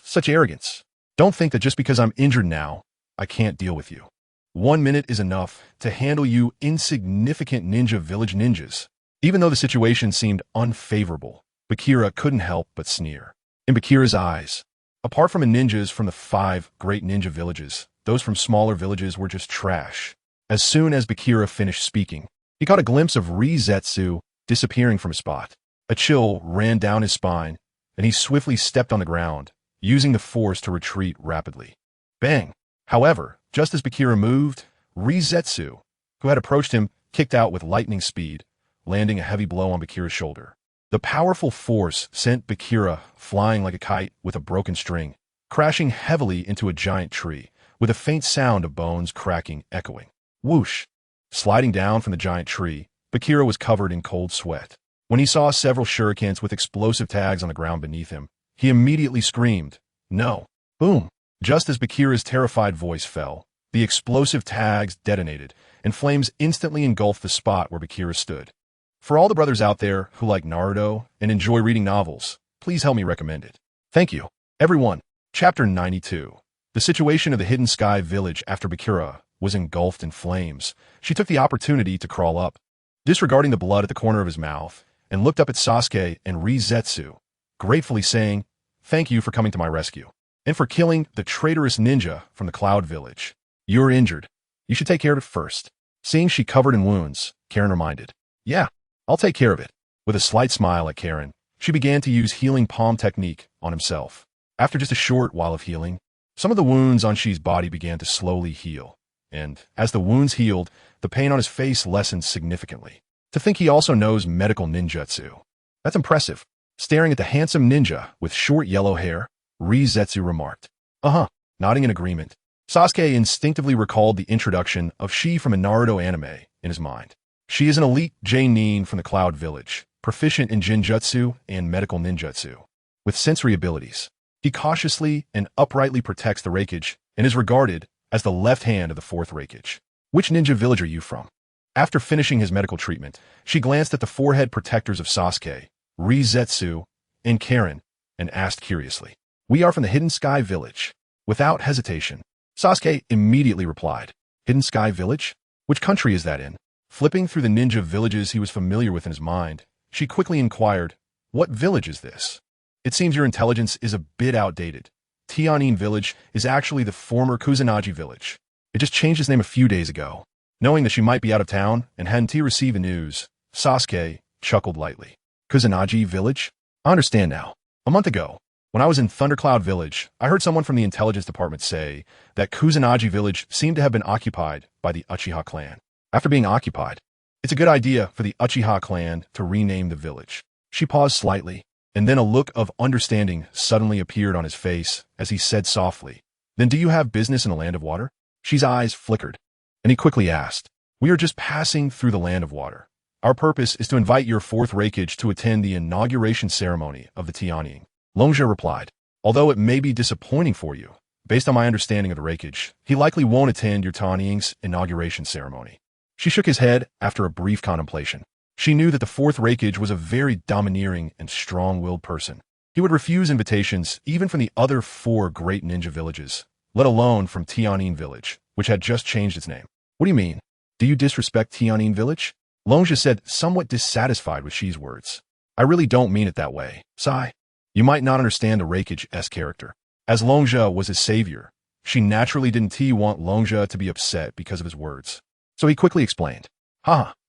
Such arrogance. Don't think that just because I'm injured now, I can't deal with you. 1 minute is enough to handle you insignificant ninja village ninjas. Even though the situation seemed unfavorable, Bakira couldn't help but sneer. In Bakira's eyes, apart from the ninjas from the 5 great ninja villages, those from smaller villages were just trash. As soon as Bakira finished speaking, he caught a glimpse of Rizetsu disappearing from his spot. A chill ran down his spine, and he swiftly stepped on the ground, using the force to retreat rapidly. Bang! However, just as Bakira moved, Rizetsu, who had approached him, kicked out with lightning speed, landing a heavy blow on Bakira's shoulder. The powerful force sent Bakira flying like a kite with a broken string, crashing heavily into a giant tree, with a faint sound of bones cracking echoing. Whoosh! Sliding down from the giant tree, Bakira was covered in cold sweat. When he saw several shurikens with explosive tags on the ground beneath him, he immediately screamed, "No!" Boom! Just as Bakira's terrified voice fell, the explosive tags detonated, and flames instantly engulfed the spot where Bakira stood. For all the brothers out there who like Naruto and enjoy reading novels, please help me recommend it. Thank you. Everyone. Chapter 92. The situation of the Hidden Sky village after Bakira was engulfed in flames. She took the opportunity to crawl up, disregarding the blood at the corner of his mouth, and looked up at Sasuke and Rizetsu, gratefully saying, "Thank you for coming to my rescue, and for killing the traitorous ninja from the Cloud Village. You're injured. You should take care of it first." Seeing she covered in wounds, Karen reminded, "Yeah, I'll take care of it." With a slight smile at Karen, she began to use healing palm technique on himself. After just a short while of healing, some of the wounds on Shi's body began to slowly heal. And as the wounds healed, the pain on his face lessened significantly. To think he also knows medical ninjutsu. That's impressive. Staring at the handsome ninja with short yellow hair, Rizetsu remarked. Uh-huh, nodding in agreement. Sasuke instinctively recalled the introduction of Shi from a Naruto anime in his mind. She is an elite J-nin from the Cloud Village, proficient in Jinjutsu and medical ninjutsu. With sensory abilities, he cautiously and uprightly protects the Raikage and is regarded as the left hand of the fourth Raikage. Which ninja village are you from? After finishing his medical treatment, she glanced at the forehead protectors of Sasuke, Rizetsu, and Karen, and asked curiously. We are from the Hidden Sky Village. Without hesitation, Sasuke immediately replied. Hidden Sky Village? Which country is that in? Flipping through the ninja villages he was familiar with in his mind, she quickly inquired, what village is this? It seems your intelligence is a bit outdated. Tianin Village is actually the former Kusanagi Village. It just changed its name a few days ago. Knowing that she might be out of town and hadn't received the news, Sasuke chuckled lightly. Kusanagi Village? I understand now. A month ago, when I was in Thundercloud Village, I heard someone from the intelligence department say that Kusanagi Village seemed to have been occupied by the Uchiha clan. After being occupied, it's a good idea for the Uchiha clan to rename the village. She paused slightly, and then a look of understanding suddenly appeared on his face as he said softly, Then do you have business in the Land of Water? Shi's eyes flickered, and he quickly asked, We are just passing through the Land of Water. Our purpose is to invite your fourth Raikage to attend the inauguration ceremony of the Tianjin. Longjia replied, Although it may be disappointing for you, based on my understanding of the Raikage, he likely won't attend your Tianjin's inauguration ceremony. She shook his head after a brief contemplation. She knew that the fourth Raikage was a very domineering and strong-willed person. He would refuse invitations even from the other four great ninja villages, let alone from Tianjin Village, which had just changed its name. What do you mean? Do you disrespect Tianjin Village? Longjia said, somewhat dissatisfied with Shi's words. I really don't mean it that way, Sai. You might not understand the Raikage's character. As Longjia was his savior, she naturally didn't want Longjia to be upset because of his words. So he quickly explained,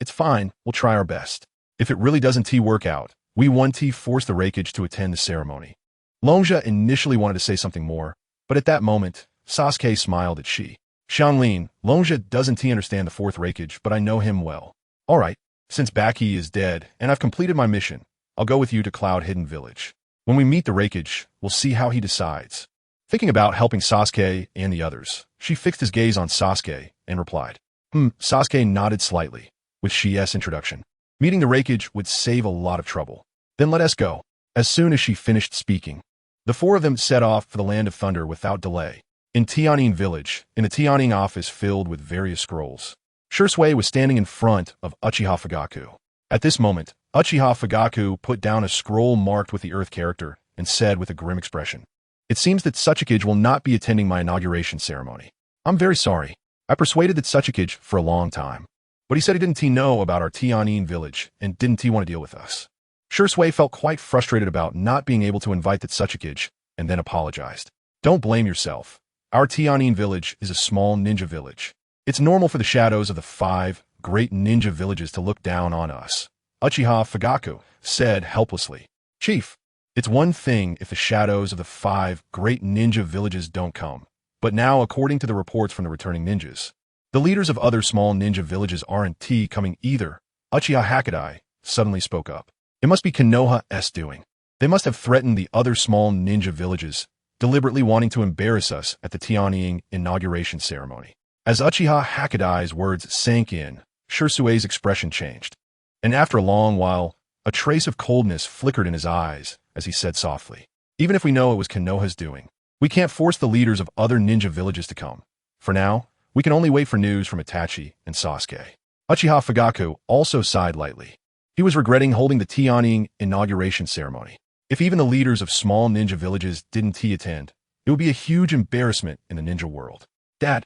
it's fine, we'll try our best. If it really doesn't work out, we want to force the Raikage to attend the ceremony. Longjia initially wanted to say something more, but at that moment, Sasuke smiled at Shi. Xianlin, Longjia doesn't understand the fourth Raikage, but I know him well. Alright, since Baki is dead and I've completed my mission, I'll go with you to Cloud Hidden Village. When we meet the Raikage, we'll see how he decides. Thinking about helping Sasuke and the others, she fixed his gaze on Sasuke and replied. Sasuke nodded slightly, with Shi's introduction. Meeting the Raikage would save a lot of trouble. Then let us go. As soon as she finished speaking, the four of them set off for the Land of Thunder without delay. In Tianjin Village, in a Tianjin office filled with various scrolls, Shursui was standing in front of Uchiha Fugaku. At this moment, Uchiha Fugaku put down a scroll marked with the Earth character and said with a grim expression, It seems that Sachikage will not be attending my inauguration ceremony. I'm very sorry. I persuaded that Sachikage for a long time, but he said he didn't know about our Tianjin village and didn't want to deal with us. Shursui felt quite frustrated about not being able to invite that Sachikage and then apologized. Don't blame yourself. Our Tianjin village is a small ninja village. It's normal for the shadows of the 5 great ninja villages to look down on us. Uchiha Fugaku said helplessly. Chief, it's one thing if the shadows of the 5 great ninja villages don't come. But now, according to the reports from the returning ninjas, the leaders of other small ninja villages aren't coming either. Uchiha Hakadai suddenly spoke up. It must be Konoha's doing. They must have threatened the other small ninja villages, deliberately wanting to embarrass us at the Tianjin inauguration ceremony. As Uchiha Hakadai's words sank in, Shursui's expression changed. And after a long while, a trace of coldness flickered in his eyes as he said softly, Even if we know it was Konoha's doing, we can't force the leaders of other ninja villages to come. For now, we can only wait for news from Itachi and Sasuke. Uchiha Fugaku also sighed lightly. He was regretting holding the Tianjin inauguration ceremony. If even the leaders of small ninja villages didn't attend, it would be a huge embarrassment in the ninja world. Dad,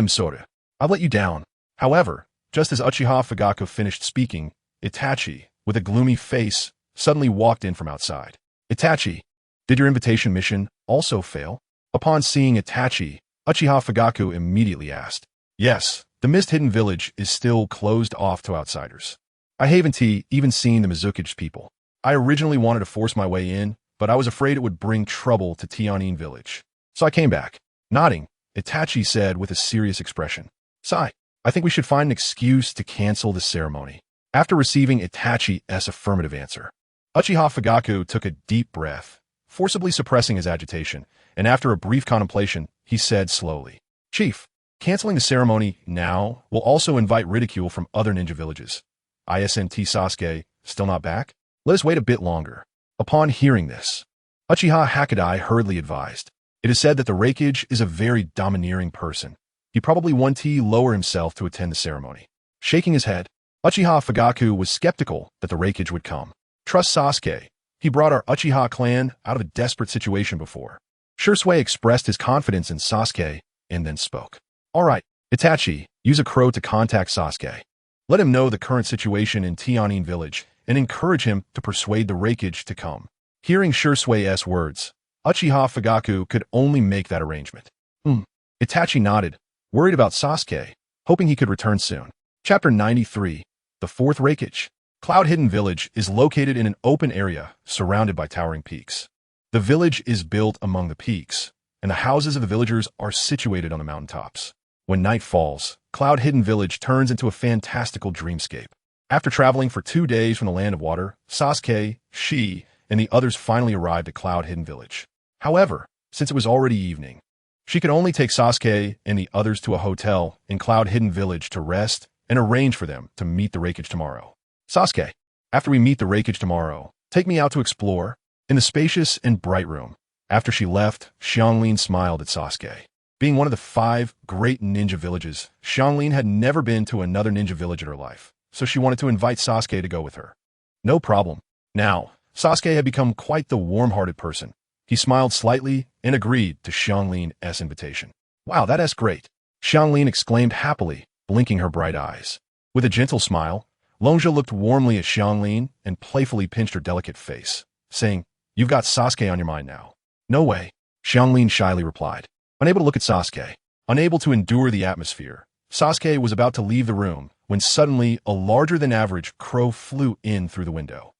Sora, I'll let you down. However, just as Uchiha Fugaku finished speaking, Itachi, with a gloomy face, suddenly walked in from outside. Itachi, did your invitation mission also fail? Upon seeing Itachi, Uchiha Fugaku immediately asked. Yes, the Mist Hidden Village is still closed off to outsiders. I haven't even seen the Mizukage people. I originally wanted to force my way in, but I was afraid it would bring trouble to Tianyin village. So I came back. Nodding, Itachi said with a serious expression. Sigh, I think we should find an excuse to cancel the ceremony. After receiving Itachi's affirmative answer, Uchiha Fugaku took a deep breath, forcibly suppressing his agitation, and after a brief contemplation, he said slowly, Chief, canceling the ceremony now will also invite ridicule from other ninja villages. Isn't Sasuke still not back? Let us wait a bit longer. Upon hearing this, Uchiha Hakudai hurriedly advised, it is said that the Raikage is a very domineering person. He probably won't lower himself to attend the ceremony. Shaking his head, Uchiha Fugaku was skeptical that the Raikage would come. Trust Sasuke. He brought our Uchiha clan out of a desperate situation before. Shursui expressed his confidence in Sasuke and then spoke. All right, Itachi, use a crow to contact Sasuke. Let him know the current situation in Tianyin village and encourage him to persuade the Raikage to come. Hearing Shursui's words, Uchiha Fugaku could only make that arrangement. Itachi nodded, worried about Sasuke, hoping he could return soon. Chapter 93, The Fourth Raikage. Cloud Hidden Village is located in an open area surrounded by towering peaks. The village is built among the peaks, and the houses of the villagers are situated on the mountaintops. When night falls, Cloud Hidden Village turns into a fantastical dreamscape. After traveling for 2 days from the Land of Water, Sasuke, she, and the others finally arrived at Cloud Hidden Village. However, since it was already evening, she could only take Sasuke and the others to a hotel in Cloud Hidden Village to rest and arrange for them to meet the Raikage tomorrow. Sasuke, after we meet the Raikage tomorrow, take me out to explore. In the spacious and bright room. After she left, Xianglin smiled at Sasuke. Being one of the 5 great ninja villages, Xianglin had never been to another ninja village in her life, so she wanted to invite Sasuke to go with her. No problem. Now, Sasuke had become quite the warm-hearted person. He smiled slightly and agreed to Xianglin's invitation. Wow, that's great. Xianglin exclaimed happily, blinking her bright eyes. With a gentle smile, Longzha looked warmly at Xianglin and playfully pinched her delicate face, saying, You've got Sasuke on your mind now. No way, Xianglin shyly replied. Unable to look at Sasuke, unable to endure the atmosphere, Sasuke was about to leave the room when suddenly a larger-than-average crow flew in through the window.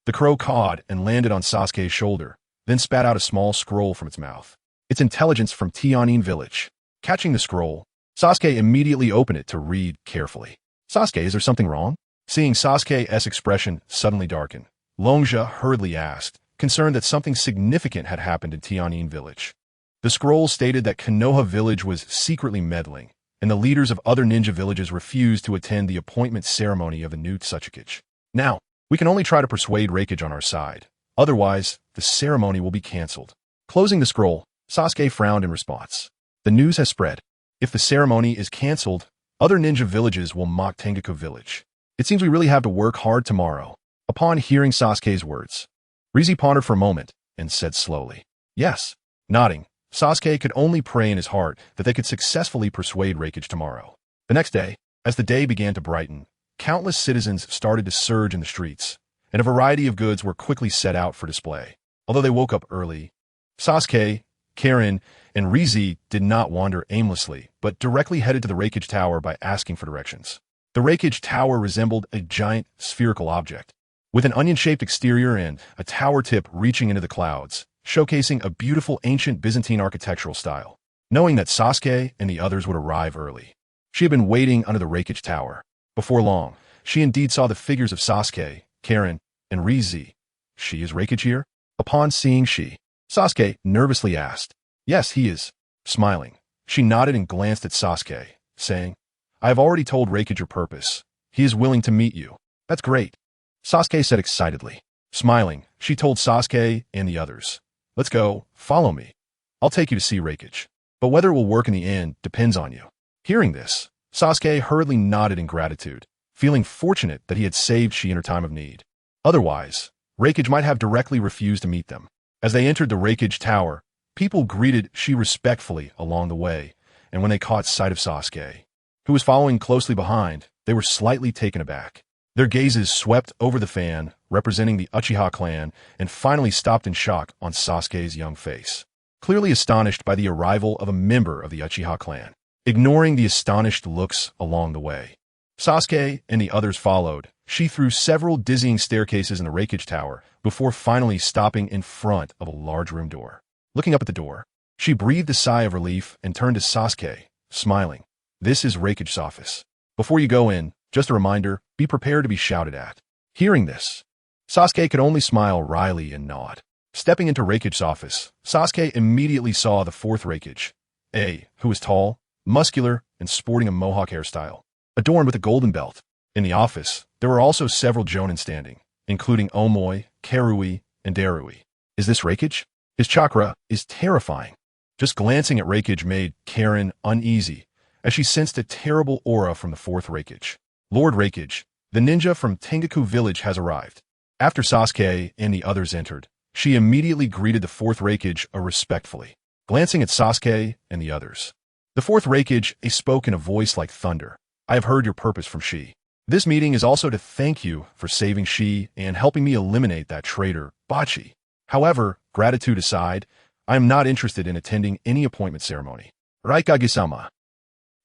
The crow cawed and landed on Sasuke's shoulder, then spat out a small scroll from its mouth. It's intelligence from Tianyin village. Catching the scroll, Sasuke immediately opened it to read carefully. Sasuke, is there something wrong? Seeing Sasuke's expression suddenly darken, Longzha hurriedly asked, concerned that something significant had happened in Tianyin village. The scroll stated that Konoha village was secretly meddling, and the leaders of other ninja villages refused to attend the appointment ceremony of the new Tsuchikage. Now, we can only try to persuade Raikage on our side. Otherwise, the ceremony will be cancelled. Closing the scroll, Sasuke frowned in response. The news has spread. If the ceremony is cancelled, other ninja villages will mock Tengaku village. It seems we really have to work hard tomorrow. Upon hearing Sasuke's words, Rize pondered for a moment and said slowly, Yes. Nodding, Sasuke could only pray in his heart that they could successfully persuade Raikage tomorrow. The next day, as the day began to brighten, countless citizens started to surge in the streets, and a variety of goods were quickly set out for display. Although they woke up early, Sasuke, Karin, and Rize did not wander aimlessly, but directly headed to the Raikage Tower by asking for directions. The Raikage Tower resembled a giant spherical object, with an onion-shaped exterior and a tower tip reaching into the clouds, showcasing a beautiful ancient Byzantine architectural style. Knowing that Sasuke and the others would arrive early, she had been waiting under the Raikage Tower. Before long, she indeed saw the figures of Sasuke, Karin, and Rize. She is Raikage here? Upon seeing she, Sasuke nervously asked, Yes, he is. Smiling, she nodded and glanced at Sasuke, saying, I have already told Raikage your purpose. He is willing to meet you. That's great. Sasuke said excitedly. Smiling, she told Sasuke and the others, Let's go, follow me. I'll take you to see Raikage. But whether it will work in the end depends on you. Hearing this, Sasuke hurriedly nodded in gratitude, feeling fortunate that he had saved she in her time of need. Otherwise, Raikage might have directly refused to meet them. As they entered the Raikage Tower, people greeted she respectfully along the way, and when they caught sight of Sasuke, who was following closely behind, they were slightly taken aback. Their gazes swept over the fan, representing the Uchiha clan, and finally stopped in shock on Sasuke's young face, clearly astonished by the arrival of a member of the Uchiha clan. Ignoring the astonished looks along the way, Sasuke and the others followed, she threw several dizzying staircases in the Reikage Tower before finally stopping in front of a large room door. Looking up at the door, she breathed a sigh of relief and turned to Sasuke, smiling. This is Reikage's office. Before you go in, just a reminder, be prepared to be shouted at. Hearing this, Sasuke could only smile wryly and nod. Stepping into Reikage's office, Sasuke immediately saw the fourth Reikage, who was tall, muscular, and sporting a mohawk hairstyle, adorned with a golden belt. In the office, there were also several jonin standing, including Omoi, Karui, and Darui. Is this Reikage? His chakra is terrifying. Just glancing at Reikage made Karen uneasy, as she sensed a terrible aura from the fourth Reikage. Lord Reikage, the ninja from Tengaku village has arrived. After Sasuke and the others entered, she immediately greeted the fourth Reikage respectfully, glancing at Sasuke and the others. The fourth Reikage spoke in a voice like thunder. I have heard your purpose from Shi. This meeting is also to thank you for saving Shi and helping me eliminate that traitor, Bachi. However, gratitude aside, I am not interested in attending any appointment ceremony. Raikage-sama.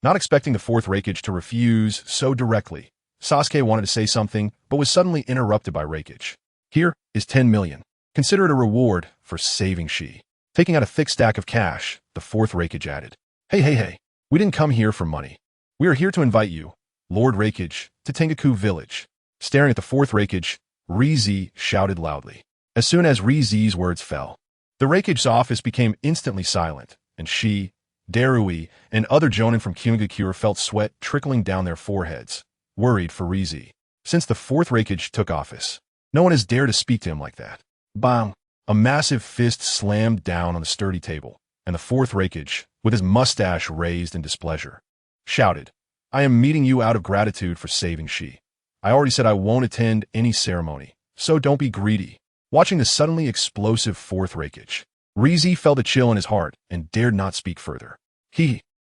Not expecting the fourth Reikage to refuse so directly, Sasuke wanted to say something, but was suddenly interrupted by Reikage. Here is 10 million. Consider it a reward for saving Shi. Taking out a thick stack of cash, the fourth Reikage added. Hey. We didn't come here for money. We are here to invite you, Lord Reikage, to Tengaku village. Staring at the fourth Reikage, Rizi shouted loudly. As soon as Rizi's words fell, the Reikage's office became instantly silent, and Shi, Darui, and other jonin from Kyungakure felt sweat trickling down their foreheads, worried for Rizi. Since the fourth Reikage took office, no one has dared to speak to him like that. Bang! A massive fist slammed down on the sturdy table, and the fourth Reikage, with his mustache raised in displeasure, shouted, I am meeting you out of gratitude for saving Shi. I already said I won't attend any ceremony, so don't be greedy. Watching the suddenly explosive fourth Reikage, Rizi felt a chill in his heart and dared not speak further.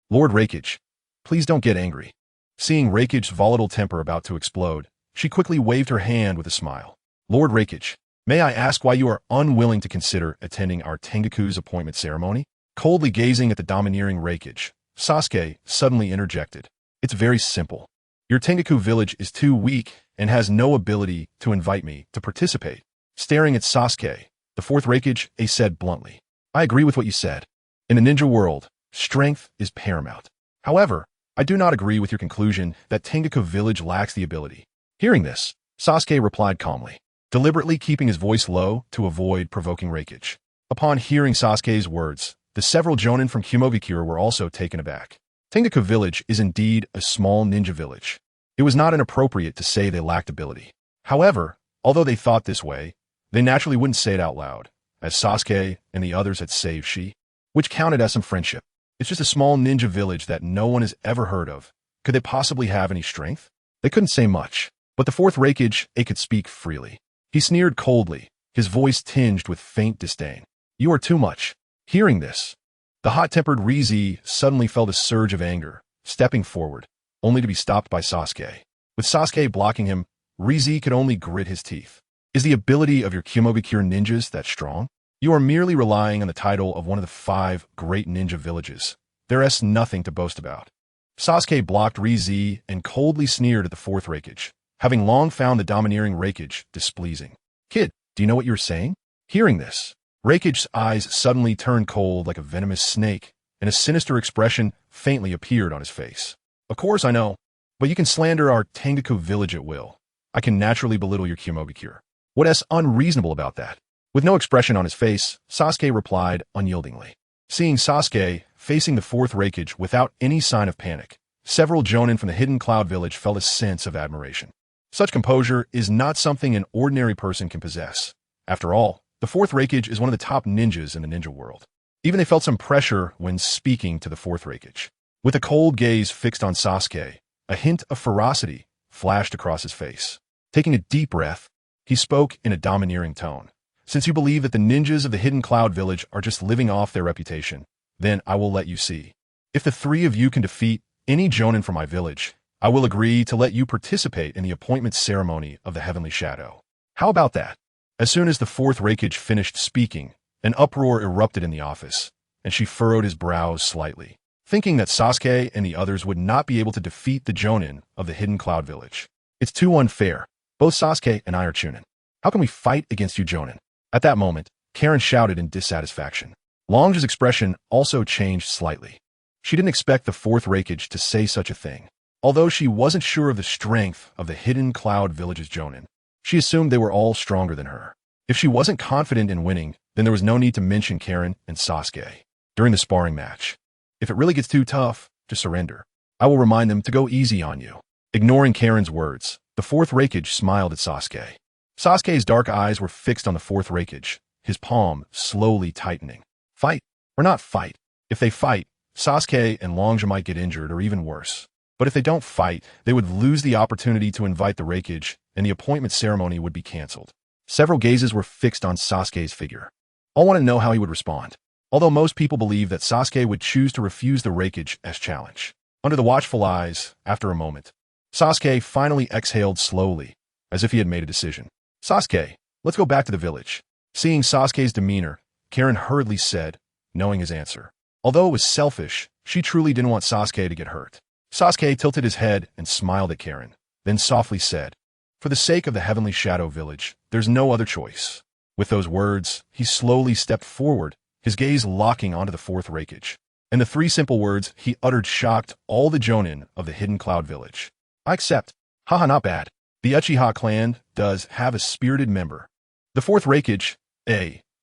Lord Reikage, please don't get angry. Seeing Reikage's volatile temper about to explode, she quickly waved her hand with a smile. Lord Reikage, may I ask why you are unwilling to consider attending our Tengaku's appointment ceremony? Coldly gazing at the domineering Reikage, Sasuke suddenly interjected. It's very simple. Your Tengaku village is too weak and has no ability to invite me to participate. Staring at Sasuke, the fourth Reikage said bluntly. I agree with what you said. In the ninja world, strength is paramount. However, I do not agree with your conclusion that Tengaku village lacks the ability. Hearing this, Sasuke replied calmly, deliberately keeping his voice low to avoid provoking Reikage. Upon hearing Sasuke's words, the several jonin from Kyungakure were also taken aback. Tengaku village is indeed a small ninja village. It was not inappropriate to say they lacked ability. However, although they thought this way, they naturally wouldn't say it out loud, as Sasuke and the others had saved Shi, which counted as some friendship. It's just a small ninja village that no one has ever heard of. Could they possibly have any strength? They couldn't say much, but the fourth Reikage could speak freely. He sneered coldly, his voice tinged with faint disdain. You are too much. Hearing this, the hot-tempered Rizi suddenly felt a surge of anger, stepping forward, only to be stopped by Sasuke. With Sasuke blocking him, Rizi could only grit his teeth. Is the ability of your Kyungakure ninjas that strong? You are merely relying on the title of one of the 5 great ninja villages. There is nothing to boast about. Sasuke blocked Rizi and coldly sneered at the fourth Reikage, having long found the domineering Reikage displeasing. Kid, do you know what you're saying? Hearing this, Reikage's eyes suddenly turned cold like a venomous snake, and a sinister expression faintly appeared on his face. Of course I know, but you can slander our Tengaku village at will. I can naturally belittle your Kyungakure. What is unreasonable about that? With no expression on his face, Sasuke replied unyieldingly. Seeing Sasuke facing the fourth Reikage without any sign of panic, several jonin from the hidden cloud village felt a sense of admiration. Such composure is not something an ordinary person can possess. After all, the fourth Reikage is one of the top ninjas in the ninja world. Even they felt some pressure when speaking to the fourth Reikage. With a cold gaze fixed on Sasuke, a hint of ferocity flashed across his face. Taking a deep breath, he spoke in a domineering tone. Since you believe that the ninjas of the Hidden Cloud Village are just living off their reputation, then I will let you see. If the 3 of you can defeat any jonin from my village, I will agree to let you participate in the appointment ceremony of the Heavenly Shadow. How about that? As soon as the fourth Reikage finished speaking, an uproar erupted in the office, and she furrowed his brows slightly, thinking that Sasuke and the others would not be able to defeat the jonin of the Hidden Cloud Village. It's too unfair. Both Sasuke and I are Chunin. How can we fight against you Jonin? At that moment, Karen shouted in dissatisfaction. Longja's expression also changed slightly. She didn't expect the fourth Raikage to say such a thing. Although she wasn't sure of the strength of the Hidden Cloud Village's Jonin, she assumed they were all stronger than her. If she wasn't confident in winning, then there was no need to mention Karen and Sasuke during the sparring match. If it really gets too tough, just surrender. I will remind them to go easy on you. Ignoring Karen's words, the fourth Raikage smiled at Sasuke. Sasuke's dark eyes were fixed on the fourth Raikage, his palm slowly tightening. Fight or not fight? If they fight, Sasuke and Longja might get injured or even worse. But if they don't fight, they would lose the opportunity to invite the Raikage, and the appointment ceremony would be cancelled. Several gazes were fixed on Sasuke's figure. All wanted to know how he would respond. Although most people believe that Sasuke would choose to refuse the Raikage as challenge. Under the watchful eyes, after a moment, Sasuke finally exhaled slowly, as if he had made a decision. Sasuke, let's go back to the village. Seeing Sasuke's demeanor, Karen hurriedly said, knowing his answer. Although it was selfish, she truly didn't want Sasuke to get hurt. Sasuke tilted his head and smiled at Karen, then softly said, "For the sake of the Heavenly Shadow Village, there's no other choice." With those words, he slowly stepped forward, his gaze locking onto the fourth Raikage. And the three simple words he uttered shocked all the Jonin of the Hidden Cloud Village. I accept. Haha, not bad. The Uchiha clan does have a spirited member. The fourth Raikage,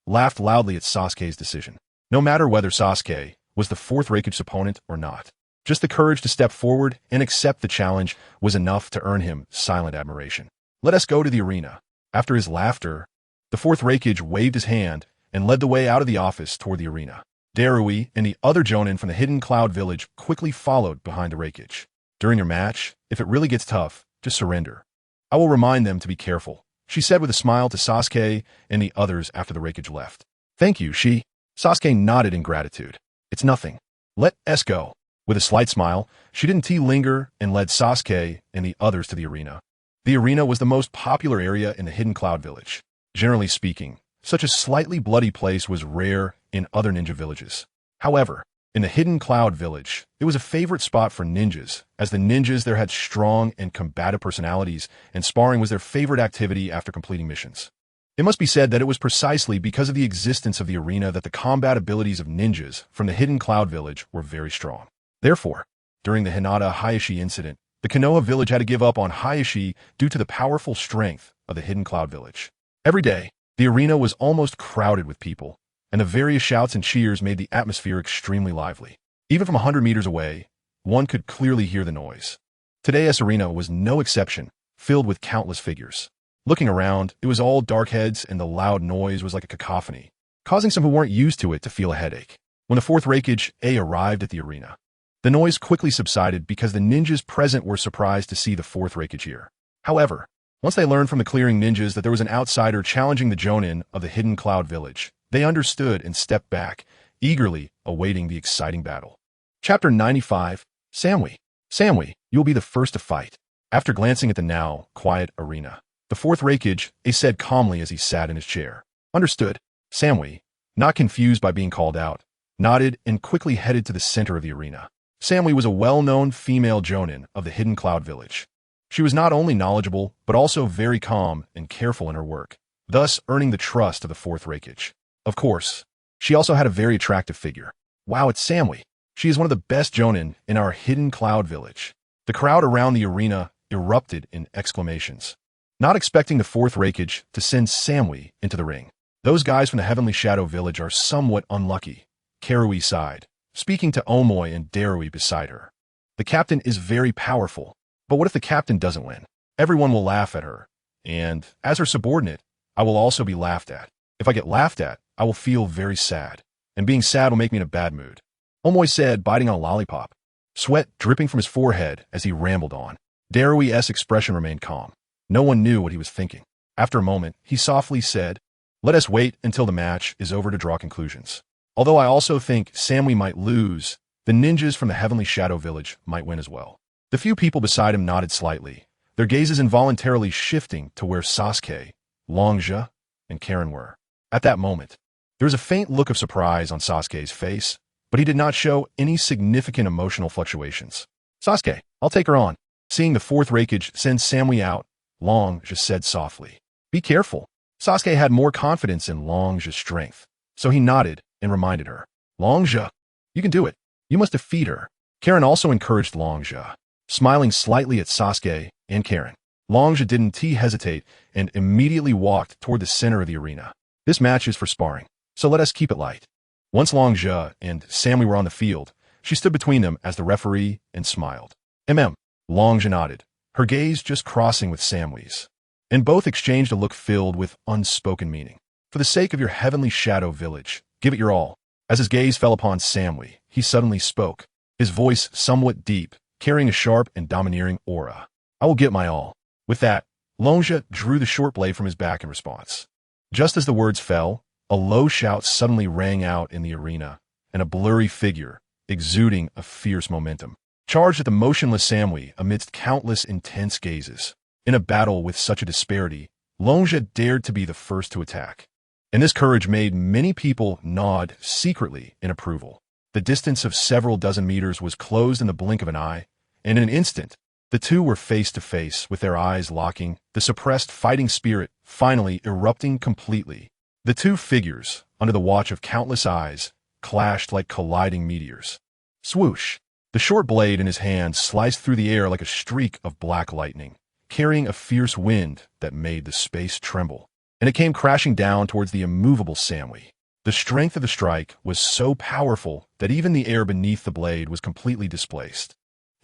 laughed loudly at Sasuke's decision. No matter whether Sasuke was the fourth Raikage's opponent or not, just the courage to step forward and accept the challenge was enough to earn him silent admiration. Let us go to the arena. After his laughter, the fourth Raikage waved his hand and led the way out of the office toward the arena. Darui and the other Jonin from the Hidden Cloud Village quickly followed behind the Raikage. During your match, if it really gets tough, just surrender. I will remind them to be careful, she said with a smile to Sasuke and the others after the Raikage left. Thank you, Sasuke nodded in gratitude. It's nothing. Let us go. With a slight smile, she didn't linger and led Sasuke and the others to the arena. The arena was the most popular area in the Hidden Cloud Village. Generally speaking, such a slightly bloody place was rare in other ninja villages. However, in the Hidden Cloud Village, it was a favorite spot for ninjas, as the ninjas there had strong and combative personalities, and sparring was their favorite activity after completing missions. It must be said that it was precisely because of the existence of the arena that the combat abilities of ninjas from the Hidden Cloud Village were very strong. Therefore, during the Hinata Hayashi incident, the Konoha village had to give up on Hayashi due to the powerful strength of the Hidden Cloud Village. Every day, the arena was almost crowded with people, and the various shouts and cheers made the atmosphere extremely lively. Even from 100 meters away, one could clearly hear the noise. Today's arena was no exception, filled with countless figures. Looking around, it was all dark heads and the loud noise was like a cacophony, causing some who weren't used to it to feel a headache. When the fourth Raikage arrived at the arena, the noise quickly subsided because the ninjas present were surprised to see the fourth Raikage here. However, once they learned from the clearing ninjas that there was an outsider challenging the Jonin of the Hidden Cloud Village, they understood and stepped back, eagerly awaiting the exciting battle. Chapter 95, Samui. Samui, you will be the first to fight. After glancing at the now quiet arena, the fourth Raikage said calmly as he sat in his chair. Understood. Samui, not confused by being called out, nodded and quickly headed to the center of the arena. Samui was a well-known female Jonin of the Hidden Cloud Village. She was not only knowledgeable, but also very calm and careful in her work, thus earning the trust of the fourth Raikage. Of course, she also had a very attractive figure. Wow, it's Samui. She is one of the best Jonin in our Hidden Cloud Village. The crowd around the arena erupted in exclamations, not expecting the fourth Raikage to send Samui into the ring. Those guys from the Heavenly Shadow Village are somewhat unlucky, Karui sighed, speaking to Omoy and Darui beside her. The captain is very powerful, but what if the captain doesn't win? Everyone will laugh at her, and as her subordinate, I will also be laughed at. If I get laughed at, I will feel very sad, and being sad will make me in a bad mood. Omoy said, biting on a lollipop, sweat dripping from his forehead as he rambled on. Darui's expression remained calm. No one knew what he was thinking. After a moment, he softly said, let us wait until the match is over to draw conclusions. Although I also think Samui might lose, the ninjas from the Heavenly Shadow Village might win as well. The few people beside him nodded slightly, their gazes involuntarily shifting to where Sasuke, Longja, and Karen were. At that moment, there was a faint look of surprise on Sasuke's face, but he did not show any significant emotional fluctuations. Sasuke, I'll take her on. Seeing the fourth Raikage send Samui out, Longzhi said softly. Be careful. Sasuke had more confidence in Longzhi's strength, so he nodded and reminded her. Longzhi, you can do it. You must defeat her. Karen also encouraged Longzhi, smiling slightly at Sasuke and Karen. Longzhi didn't hesitate and immediately walked toward the center of the arena. This match is for sparring, so let us keep it light. Once Longzhi and Samui were on the field, she stood between them as the referee and smiled. Longzhi nodded, her gaze just crossing with Samui's, and both exchanged a look filled with unspoken meaning. For the sake of your heavenly shadow village, give it your all. As his gaze fell upon Samui, he suddenly spoke, his voice somewhat deep, carrying a sharp and domineering aura. I will get my all. With that, Longzhi drew the short blade from his back in response. Just as the words fell, a low shout suddenly rang out in the arena, and a blurry figure, exuding a fierce momentum, charged at the motionless Samui amidst countless intense gazes. In a battle with such a disparity, Longzhi dared to be the first to attack. And this courage made many people nod secretly in approval. The distance of several dozen meters was closed in the blink of an eye, and in an instant, the two were face to face with their eyes locking, the suppressed fighting spirit finally erupting completely. The two figures, under the watch of countless eyes, clashed like colliding meteors. Swoosh! The short blade in his hand sliced through the air like a streak of black lightning, carrying a fierce wind that made the space tremble. And it came crashing down towards the immovable Samui. The strength of the strike was so powerful that even the air beneath the blade was completely displaced.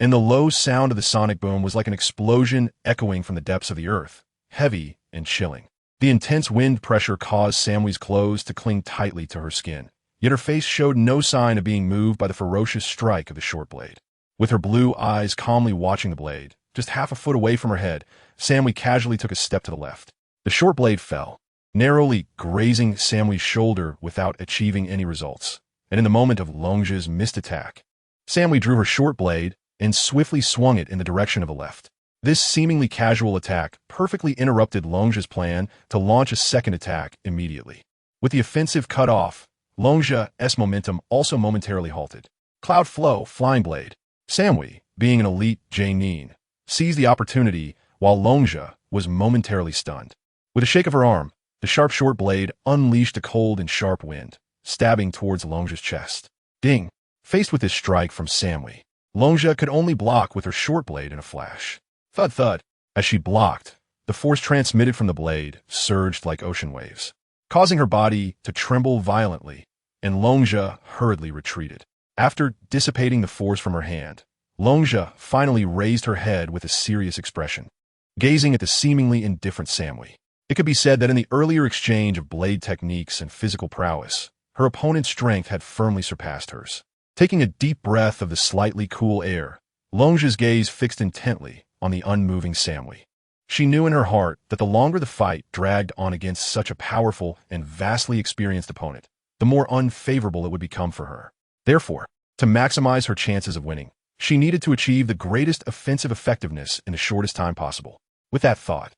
And the low sound of the sonic boom was like an explosion echoing from the depths of the earth, heavy and chilling. The intense wind pressure caused Samui's clothes to cling tightly to her skin, yet her face showed no sign of being moved by the ferocious strike of the short blade. With her blue eyes calmly watching the blade, just half a foot away from her head, Samui casually took a step to the left. The short blade fell, narrowly grazing Samui's shoulder without achieving any results. And in the moment of Longzhi's missed attack, Samui drew her short blade and swiftly swung it in the direction of the left. This seemingly casual attack perfectly interrupted Longzhi's plan to launch a second attack immediately. With the offensive cut off, Longzhi's momentum also momentarily halted. Cloud Flow, Flying Blade. Samui, being an elite Jainin, seized the opportunity while Longzhi was momentarily stunned. With a shake of her arm, the sharp short blade unleashed a cold and sharp wind, stabbing towards Longzhi's chest. Ding! Faced with this strike from Samui, Longzhi could only block with her short blade in a flash. Thud thud! As she blocked, the force transmitted from the blade surged like ocean waves, causing her body to tremble violently, and Longzhi hurriedly retreated. After dissipating the force from her hand, Longzhi finally raised her head with a serious expression, gazing at the seemingly indifferent Samui. It could be said that in the earlier exchange of blade techniques and physical prowess, her opponent's strength had firmly surpassed hers. Taking a deep breath of the slightly cool air, Longzhi's gaze fixed intently on the unmoving Samui. She knew in her heart that the longer the fight dragged on against such a powerful and vastly experienced opponent, the more unfavorable it would become for her. Therefore, to maximize her chances of winning, she needed to achieve the greatest offensive effectiveness in the shortest time possible. With that thought,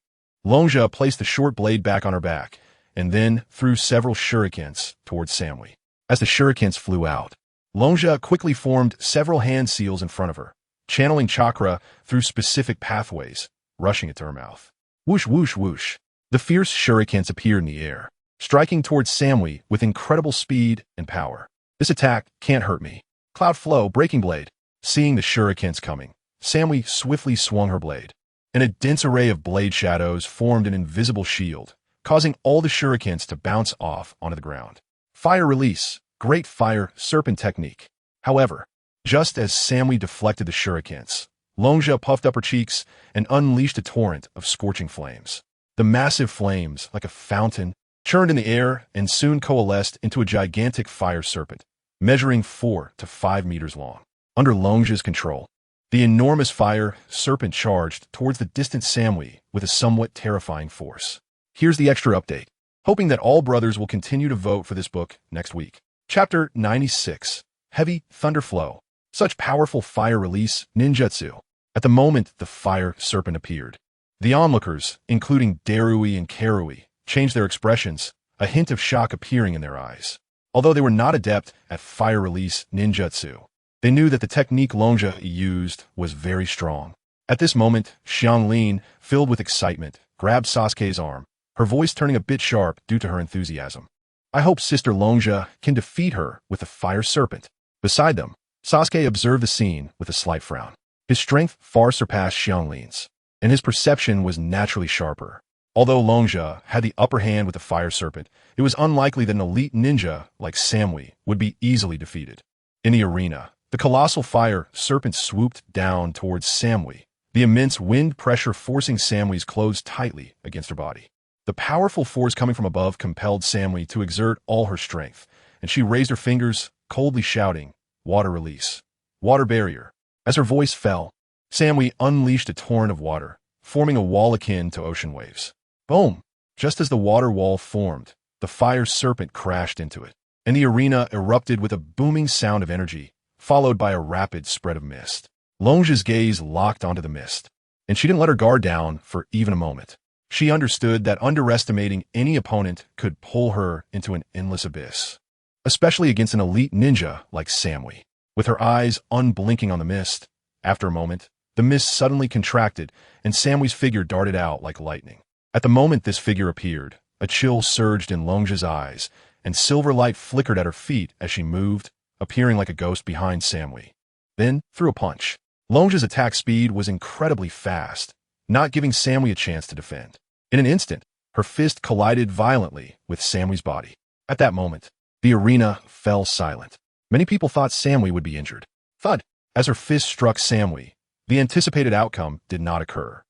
Longzhi placed the short blade back on her back, and then threw several shurikens towards Samui. As the shurikens flew out, Longzhi quickly formed several hand seals in front of her, channeling chakra through specific pathways, rushing it to her mouth. Whoosh, whoosh, whoosh. The fierce shurikens appeared in the air, striking towards Samui with incredible speed and power. This attack can't hurt me. Cloud Flow, Breaking Blade. Seeing the shurikens coming, Samui swiftly swung her blade, and a dense array of blade shadows formed an invisible shield, causing all the shurikens to bounce off onto the ground. Fire Release, Great Fire Serpent Technique. However, just as Samui deflected the shurikens, Longzhi puffed up her cheeks and unleashed a torrent of scorching flames. The massive flames, like a fountain, churned in the air and soon coalesced into a gigantic fire serpent, measuring 4 to 5 meters long. Under Longzhi's control, the enormous fire serpent charged towards the distant Samui with a somewhat terrifying force. Here's the extra update, hoping that all brothers will continue to vote for this book next week. Chapter 96, Heavy Thunderflow. Such powerful fire release ninjutsu. At the moment the fire serpent appeared, the onlookers, including Darui and Karui, changed their expressions, a hint of shock appearing in their eyes. Although they were not adept at fire release ninjutsu, they knew that the technique Longzhi used was very strong. At this moment, Xianglin, filled with excitement, grabbed Sasuke's arm, her voice turning a bit sharp due to her enthusiasm. I hope Sister Longja can defeat her with the fire serpent. Beside them, Sasuke observed the scene with a slight frown. His strength far surpassed Xianglin's, and his perception was naturally sharper. Although Longja had the upper hand with the fire serpent, it was unlikely that an elite ninja like Samui would be easily defeated. In the arena, the colossal fire serpent swooped down towards Samui, the immense wind pressure forcing Samui's clothes tightly against her body. The powerful force coming from above compelled Samui to exert all her strength, and she raised her fingers, coldly shouting, "Water release. Water barrier." As her voice fell, Samui unleashed a torrent of water, forming a wall akin to ocean waves. Boom! Just as the water wall formed, the fire serpent crashed into it, and the arena erupted with a booming sound of energy, followed by a rapid spread of mist. Longja's gaze locked onto the mist, and she didn't let her guard down for even a moment. She understood that underestimating any opponent could pull her into an endless abyss, especially against an elite ninja like Samui. With her eyes unblinking on the mist, after a moment, the mist suddenly contracted, and Samui's figure darted out like lightning. At the moment this figure appeared, a chill surged in Longja's eyes, and silver light flickered at her feet as she moved, appearing like a ghost behind Samui. Then, through a punch, Longja's attack speed was incredibly fast, not giving Samui a chance to defend. In an instant, her fist collided violently with Samui's body. At that moment, the arena fell silent. Many people thought Samui would be injured. Thud! As her fist struck Samui, the anticipated outcome did not occur.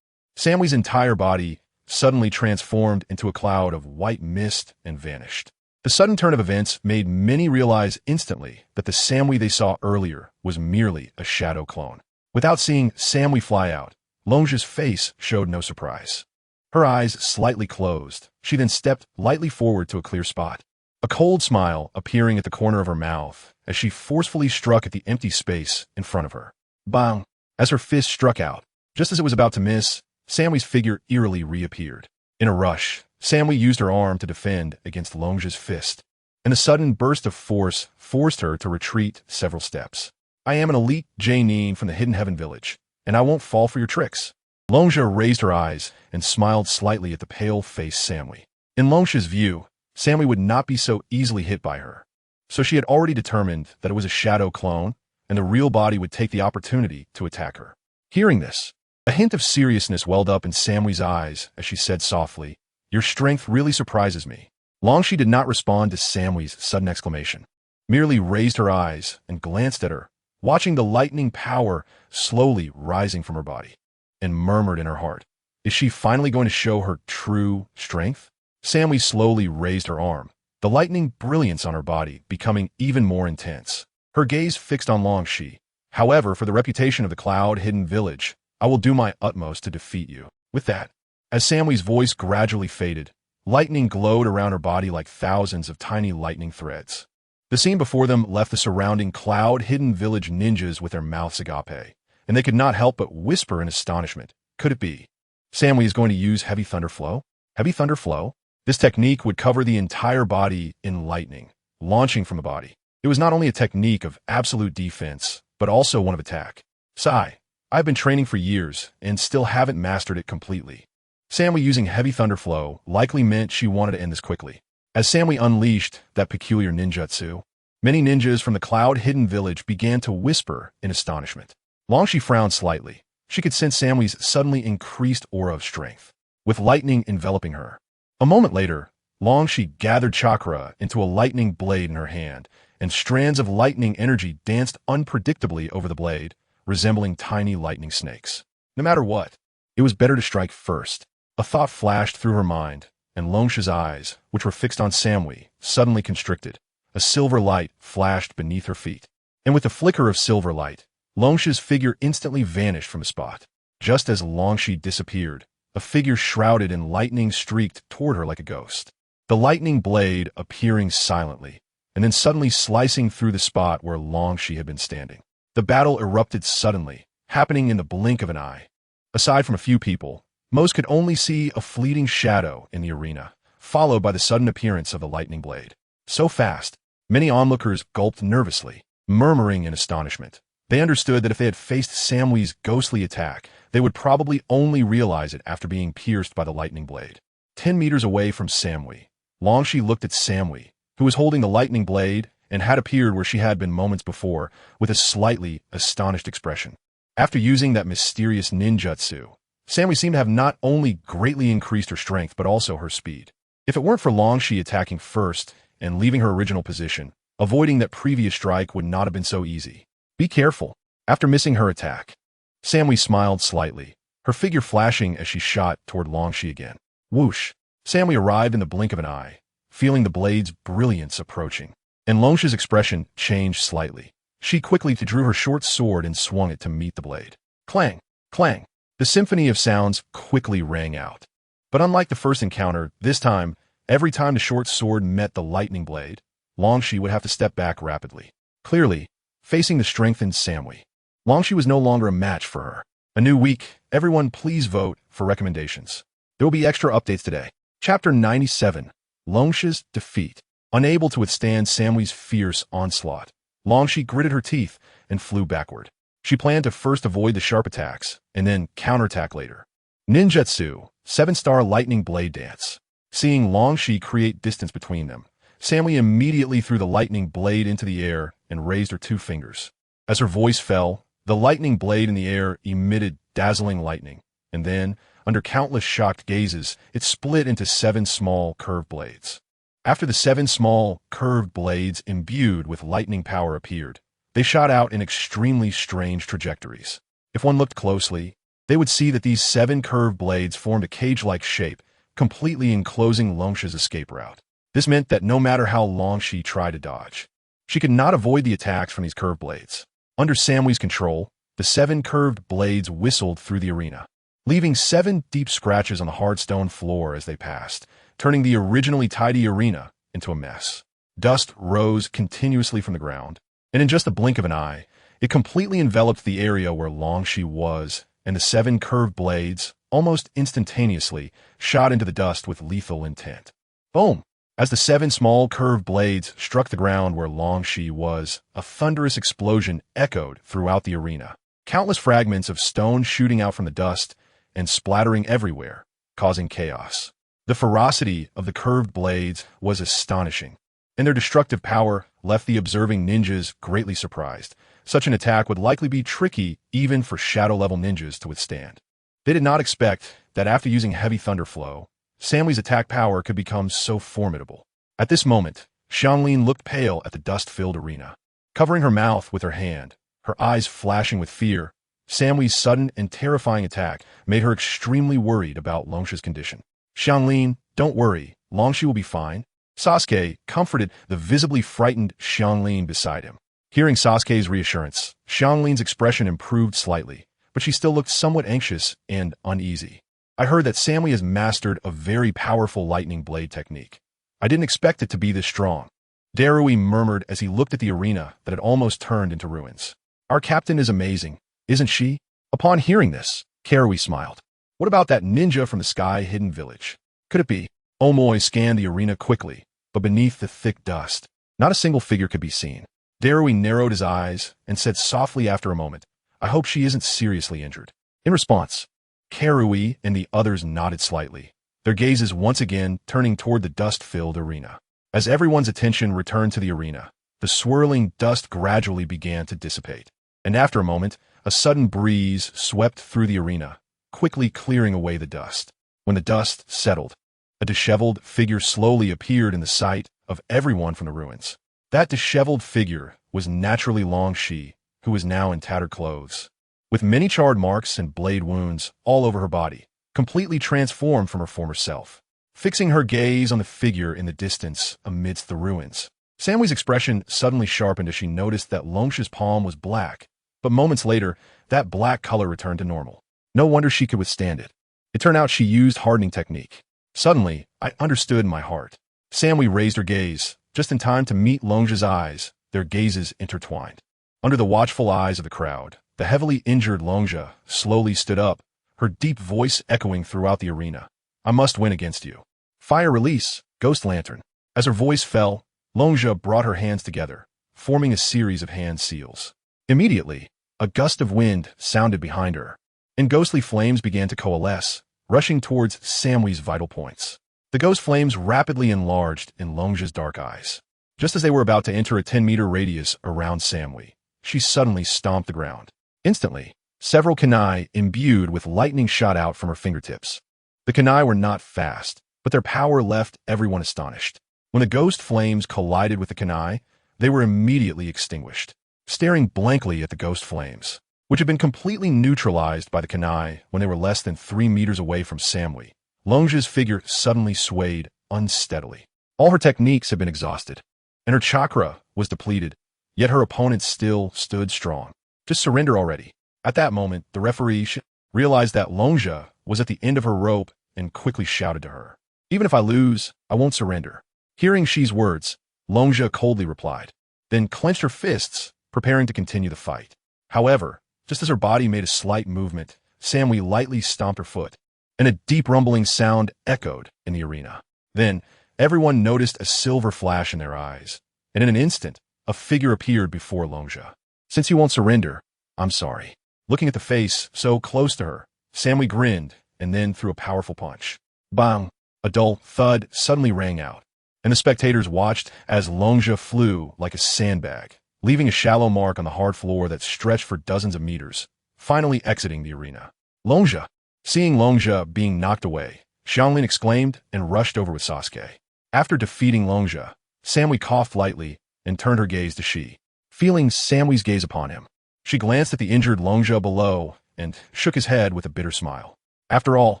Samui's entire body suddenly transformed into a cloud of white mist and vanished. The sudden turn of events made many realize instantly that the Samui they saw earlier was merely a shadow clone. Without seeing Samui fly out, Longja's face showed no surprise. Her eyes slightly closed. She then stepped lightly forward to a clear spot, a cold smile appearing at the corner of her mouth as she forcefully struck at the empty space in front of her. Bang! As her fist struck out, just as it was about to miss, Samui's figure eerily reappeared. In a rush, Samui used her arm to defend against Longja's fist, and a sudden burst of force forced her to retreat several steps. I am an elite Jainin from the Hidden Heaven Village, and I won't fall for your tricks. Longja raised her eyes and smiled slightly at the pale-faced Samui. In Longja's view, Samui would not be so easily hit by her, so she had already determined that it was a shadow clone, and the real body would take the opportunity to attack her. Hearing this, a hint of seriousness welled up in Samui's eyes as she said softly, "Your strength really surprises me." Longshi did not respond to Samui's sudden exclamation, merely raised her eyes and glanced at her, watching the lightning power slowly rising from her body, and murmured in her heart, "Is she finally going to show her true strength?" Samui slowly raised her arm, the lightning brilliance on her body becoming even more intense. Her gaze fixed on Longshi. "However, for the reputation of the Cloud-Hidden Village, I will do my utmost to defeat you." With that, as Samui's voice gradually faded, lightning glowed around her body like thousands of tiny lightning threads. The scene before them left the surrounding Cloud-Hidden Village ninjas with their mouths agape, and they could not help but whisper in astonishment. Could it be? Samui is going to use Heavy Thunder Flow? Heavy Thunder Flow? This technique would cover the entire body in lightning, launching from the body. It was not only a technique of absolute defense, but also one of attack. Sigh. I've been training for years and still haven't mastered it completely. Samui using Heavy Thunder Flow likely meant she wanted to end this quickly. As Samui unleashed that peculiar ninjutsu, many ninjas from the Cloud-Hidden Village began to whisper in astonishment. Longshi frowned slightly. She could sense Samui's suddenly increased aura of strength, with lightning enveloping her. A moment later, Longshi gathered chakra into a lightning blade in her hand, and strands of lightning energy danced unpredictably over the blade, resembling tiny lightning snakes. No matter what, it was better to strike first. A thought flashed through her mind, and Longsha's eyes, which were fixed on Samui, suddenly constricted. A silver light flashed beneath her feet, and with a flicker of silver light, Longsha's figure instantly vanished from the spot. Just as Longshi disappeared, a figure shrouded in lightning streaked toward her like a ghost. The lightning blade appearing silently, and then suddenly slicing through the spot where Longshi had been standing. The battle erupted suddenly, happening in the blink of an eye. Aside from a few people, most could only see a fleeting shadow in the arena, followed by the sudden appearance of the lightning blade. So fast, many onlookers gulped nervously, murmuring in astonishment. They understood that if they had faced Samwee's ghostly attack, they would probably only realize it after being pierced by the lightning blade. 10 meters away from Samwee, Longshi looked at Samwee, who was holding the lightning blade and had appeared where she had been moments before, with a slightly astonished expression. After using that mysterious ninjutsu, Samwee seemed to have not only greatly increased her strength but also her speed. If it weren't for Longshi attacking first and leaving her original position, avoiding that previous strike would not have been so easy. Be careful. After missing her attack, Samwee smiled slightly, her figure flashing as she shot toward Longshi again. Whoosh! Samwee arrived in the blink of an eye, feeling the blade's brilliance approaching. And Longshi's expression changed slightly. She quickly drew her short sword and swung it to meet the blade. Clang! Clang! The symphony of sounds quickly rang out. But unlike the first encounter, this time, every time the short sword met the lightning blade, Longshi would have to step back rapidly. Clearly, facing the strengthened Samwee, Longshi was no longer a match for her. A new week, everyone please vote for recommendations. There will be extra updates today. Chapter 97, Longshi's Defeat. Unable to withstand Samwee's fierce onslaught, Longshi gritted her teeth and flew backward. She planned to first avoid the sharp attacks, and then counterattack later. Ninjutsu, 7-star lightning blade dance. Seeing Longshi create distance between them, Samwee immediately threw the lightning blade into the air and raised her 2 fingers. As her voice fell, the lightning blade in the air emitted dazzling lightning, and then, under countless shocked gazes, it split into 7 small curved blades. After the 7 small, curved blades imbued with lightning power appeared, they shot out in extremely strange trajectories. If one looked closely, they would see that these 7 curved blades formed a cage-like shape, completely enclosing Longshi's escape route. This meant that no matter how long she tried to dodge, she could not avoid the attacks from these curved blades. Under Samwee's control, the 7 curved blades whistled through the arena, leaving 7 deep scratches on the hard stone floor as they passed, turning the originally tidy arena into a mess. Dust rose continuously from the ground, and in just a blink of an eye, it completely enveloped the area where Longshi was, and the 7 curved blades, almost instantaneously, shot into the dust with lethal intent. Boom! As the 7 small curved blades struck the ground where Longshi was, a thunderous explosion echoed throughout the arena. Countless fragments of stone shooting out from the dust and splattering everywhere, causing chaos. The ferocity of the curved blades was astonishing, and their destructive power left the observing ninjas greatly surprised. Such an attack would likely be tricky even for shadow-level ninjas to withstand. They did not expect that after using heavy thunder flow, Samwee's attack power could become so formidable. At this moment, Xianglin looked pale at the dust-filled arena. Covering her mouth with her hand, her eyes flashing with fear, Samwee's sudden and terrifying attack made her extremely worried about Longshi's condition. Xianglin, don't worry, Longshi will be fine. Sasuke comforted the visibly frightened Xianglin beside him. Hearing Sasuke's reassurance, Xianglin's expression improved slightly, but she still looked somewhat anxious and uneasy. I heard that Samwee has mastered a very powerful lightning blade technique. I didn't expect it to be this strong. Darui murmured as he looked at the arena that had almost turned into ruins. Our captain is amazing, isn't she? Upon hearing this, Karui smiled. What about that ninja from the sky-hidden village? Could it be? Omoy scanned the arena quickly, but beneath the thick dust, not a single figure could be seen. Darui narrowed his eyes and said softly after a moment, I hope she isn't seriously injured. In response, Karui and the others nodded slightly, their gazes once again turning toward the dust-filled arena. As everyone's attention returned to the arena, the swirling dust gradually began to dissipate. And after a moment, a sudden breeze swept through the arena, quickly clearing away the dust. When the dust settled, a disheveled figure slowly appeared in the sight of everyone from the ruins. That disheveled figure was naturally Longshi, who was now in tattered clothes, with many charred marks and blade wounds all over her body, completely transformed from her former self. Fixing her gaze on the figure in the distance amidst the ruins, Samwee's expression suddenly sharpened as she noticed that Longshi's palm was black, but moments later, that black color returned to normal. No wonder she could withstand it. It turned out she used hardening technique. Suddenly, I understood in my heart. Samwee raised her gaze, just in time to meet Longshi's eyes, their gazes intertwined. Under the watchful eyes of the crowd, the heavily injured Longja slowly stood up, her deep voice echoing throughout the arena. I must win against you. Fire release, Ghost Lantern. As her voice fell, Longja brought her hands together, forming a series of hand seals. Immediately, a gust of wind sounded behind her, and ghostly flames began to coalesce, rushing towards Samwee's vital points. The ghost flames rapidly enlarged in Longja's dark eyes. Just as they were about to enter a 10-meter radius around Samwee, she suddenly stomped the ground. Instantly, several kunai imbued with lightning shot out from her fingertips. The kunai were not fast, but their power left everyone astonished. When the ghost flames collided with the kunai, they were immediately extinguished. Staring blankly at the ghost flames, which had been completely neutralized by the kunai when they were less than 3 meters away from Samwee, Longja's figure suddenly swayed unsteadily. All her techniques had been exhausted, and her chakra was depleted, yet her opponent still stood strong. Just surrender already. At that moment, the referee realized that Longja was at the end of her rope and quickly shouted to her, "Even if I lose, I won't surrender." Hearing Shi's words, Longja coldly replied, then clenched her fists, preparing to continue the fight. However, just as her body made a slight movement, Samwee lightly stomped her foot, and a deep rumbling sound echoed in the arena. Then, everyone noticed a silver flash in their eyes, and in an instant, a figure appeared before Longja. "Since you won't surrender, I'm sorry." Looking at the face so close to her, Samwee grinned and then threw a powerful punch. Bang! A dull thud suddenly rang out, and the spectators watched as Longja flew like a sandbag, leaving a shallow mark on the hard floor that stretched for dozens of meters, finally exiting the arena. Longja! Seeing Longja being knocked away, Xianglin exclaimed and rushed over with Sasuke. After defeating Longja, Samwee coughed lightly and turned her gaze to Shi. Feeling Samwee's gaze upon him, she glanced at the injured Longja below and shook his head with a bitter smile. After all,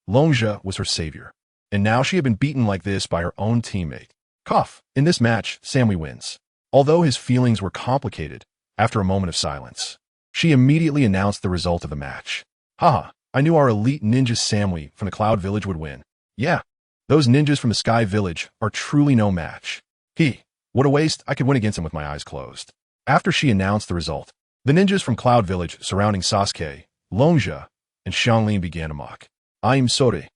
Longja was her savior, and now she had been beaten like this by her own teammate. Cough. In this match, Samwee wins. Although his feelings were complicated, after a moment of silence, she immediately announced the result of the match. Haha, I knew our elite ninja Samwee from the Cloud Village would win. Yeah, those ninjas from the Sky Village are truly no match. What a waste, I could win against him with my eyes closed. After she announced the result, the ninjas from Cloud Village surrounding Sasuke, Longja, and Xianglin began to mock. I'm sorry.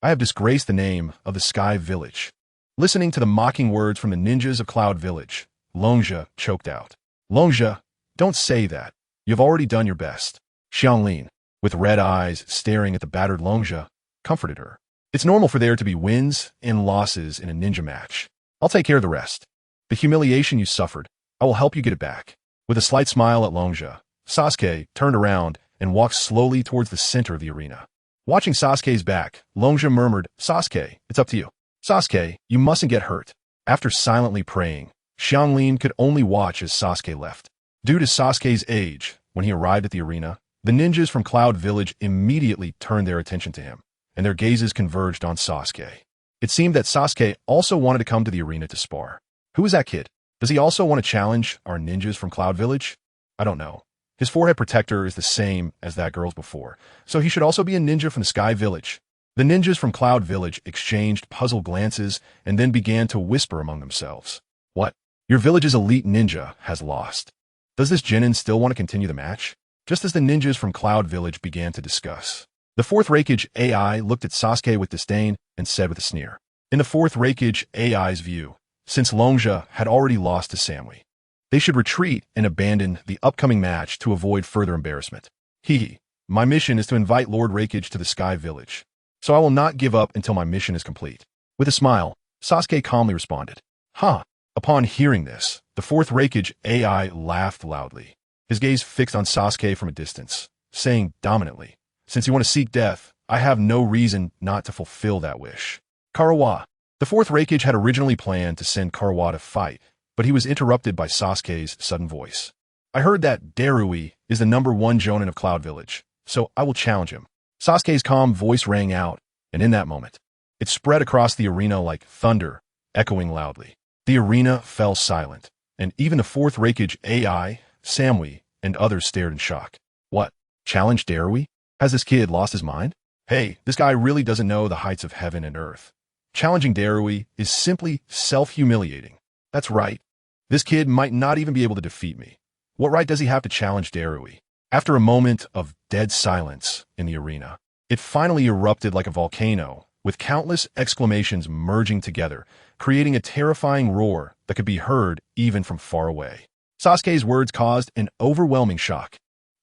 I have disgraced the name of the Sky Village. Listening to the mocking words from the ninjas of Cloud Village, Longja choked out. Longja, don't say that. You've already done your best. Xianglin, with red eyes staring at the battered Longja, comforted her. It's normal for there to be wins and losses in a ninja match. I'll take care of the rest. The humiliation you suffered, I will help you get it back. With a slight smile at Longja, Sasuke turned around and walked slowly towards the center of the arena. Watching Sasuke's back, Longja murmured, Sasuke, it's up to you. Sasuke, you mustn't get hurt. After silently praying, Xianglin could only watch as Sasuke left. Due to Sasuke's age, when he arrived at the arena, the ninjas from Cloud Village immediately turned their attention to him, and their gazes converged on Sasuke. It seemed that Sasuke also wanted to come to the arena to spar. Who is that kid? Does he also want to challenge our ninjas from Cloud Village? I don't know. His forehead protector is the same as that girl's before, so he should also be a ninja from the Sky Village. The ninjas from Cloud Village exchanged puzzled glances and then began to whisper among themselves. What? Your village's elite ninja has lost. Does this genin still want to continue the match? Just as the ninjas from Cloud Village began to discuss, the fourth Raikage AI looked at Sasuke with disdain and said with a sneer. In the fourth Raikage AI's view, since Longja had already lost to Samwee, they should retreat and abandon the upcoming match to avoid further embarrassment. My mission is to invite Lord Raikage to the Sky Village, so I will not give up until my mission is complete. With a smile, Sasuke calmly responded. Upon hearing this, the fourth Raikage AI laughed loudly, his gaze fixed on Sasuke from a distance, saying dominantly, Since you want to seek death, I have no reason not to fulfill that wish. Karawa. The fourth Raikage had originally planned to send Karawa to fight, but he was interrupted by Sasuke's sudden voice. I heard that Darui is the #1 Jonin of Cloud Village, so I will challenge him. Sasuke's calm voice rang out, and in that moment, it spread across the arena like thunder, echoing loudly. The arena fell silent, and even the fourth Raikage AI, Samwee, and others stared in shock. What? Challenge Darui? Has this kid lost his mind? Hey, this guy really doesn't know the heights of heaven and earth. Challenging Darui is simply self-humiliating. That's right. This kid might not even be able to defeat me. What right does he have to challenge Darui? After a moment of dead silence in the arena, it finally erupted like a volcano, with countless exclamations merging together, creating a terrifying roar that could be heard even from far away. Sasuke's words caused an overwhelming shock.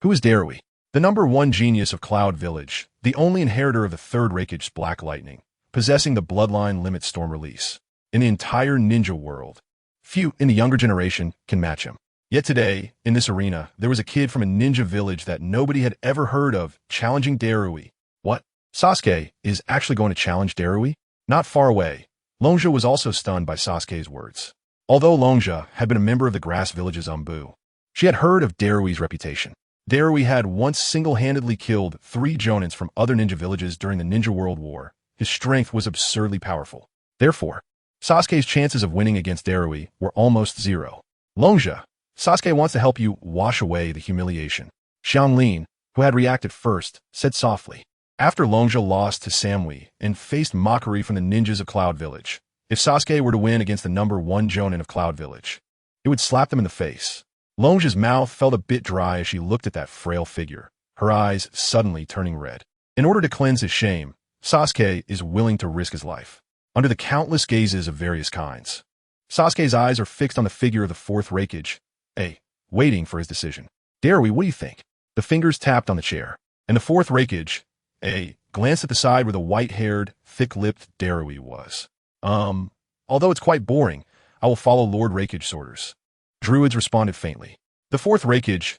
Who is Darui? The number one genius of Cloud Village, the only inheritor of the third Raikage's Black Lightning, possessing the Bloodline Limit Storm release. In the entire ninja world, few in the younger generation can match him. Yet today, in this arena, there was a kid from a ninja village that nobody had ever heard of challenging Darui. What? Sasuke is actually going to challenge Darui? Not far away, Longjia was also stunned by Sasuke's words. Although Longjia had been a member of the Grass Village's Umbu, she had heard of Darui's reputation. Darui had once single-handedly killed 3 jonins from other ninja villages during the Ninja World War. His strength was absurdly powerful. Therefore, Sasuke's chances of winning against Darui were almost zero. Longjia, Sasuke wants to help you wash away the humiliation. Xianglin, who had reacted first, said softly. After Longjia lost to Samui and faced mockery from the ninjas of Cloud Village, if Sasuke were to win against the number 1 jonin of Cloud Village, it would slap them in the face. Longjia's mouth felt a bit dry as she looked at that frail figure, her eyes suddenly turning red. In order to cleanse his shame, Sasuke is willing to risk his life. Under the countless gazes of various kinds, Sasuke's eyes are fixed on the figure of the 4th Raikage, waiting for his decision. Darui, what do you think? The fingers tapped on the chair, and the 4th Raikage, glanced at the side where the white-haired, thick-lipped Darui was. Although it's quite boring, I will follow Lord Raikage's orders. Druids responded faintly. The 4th Raikage,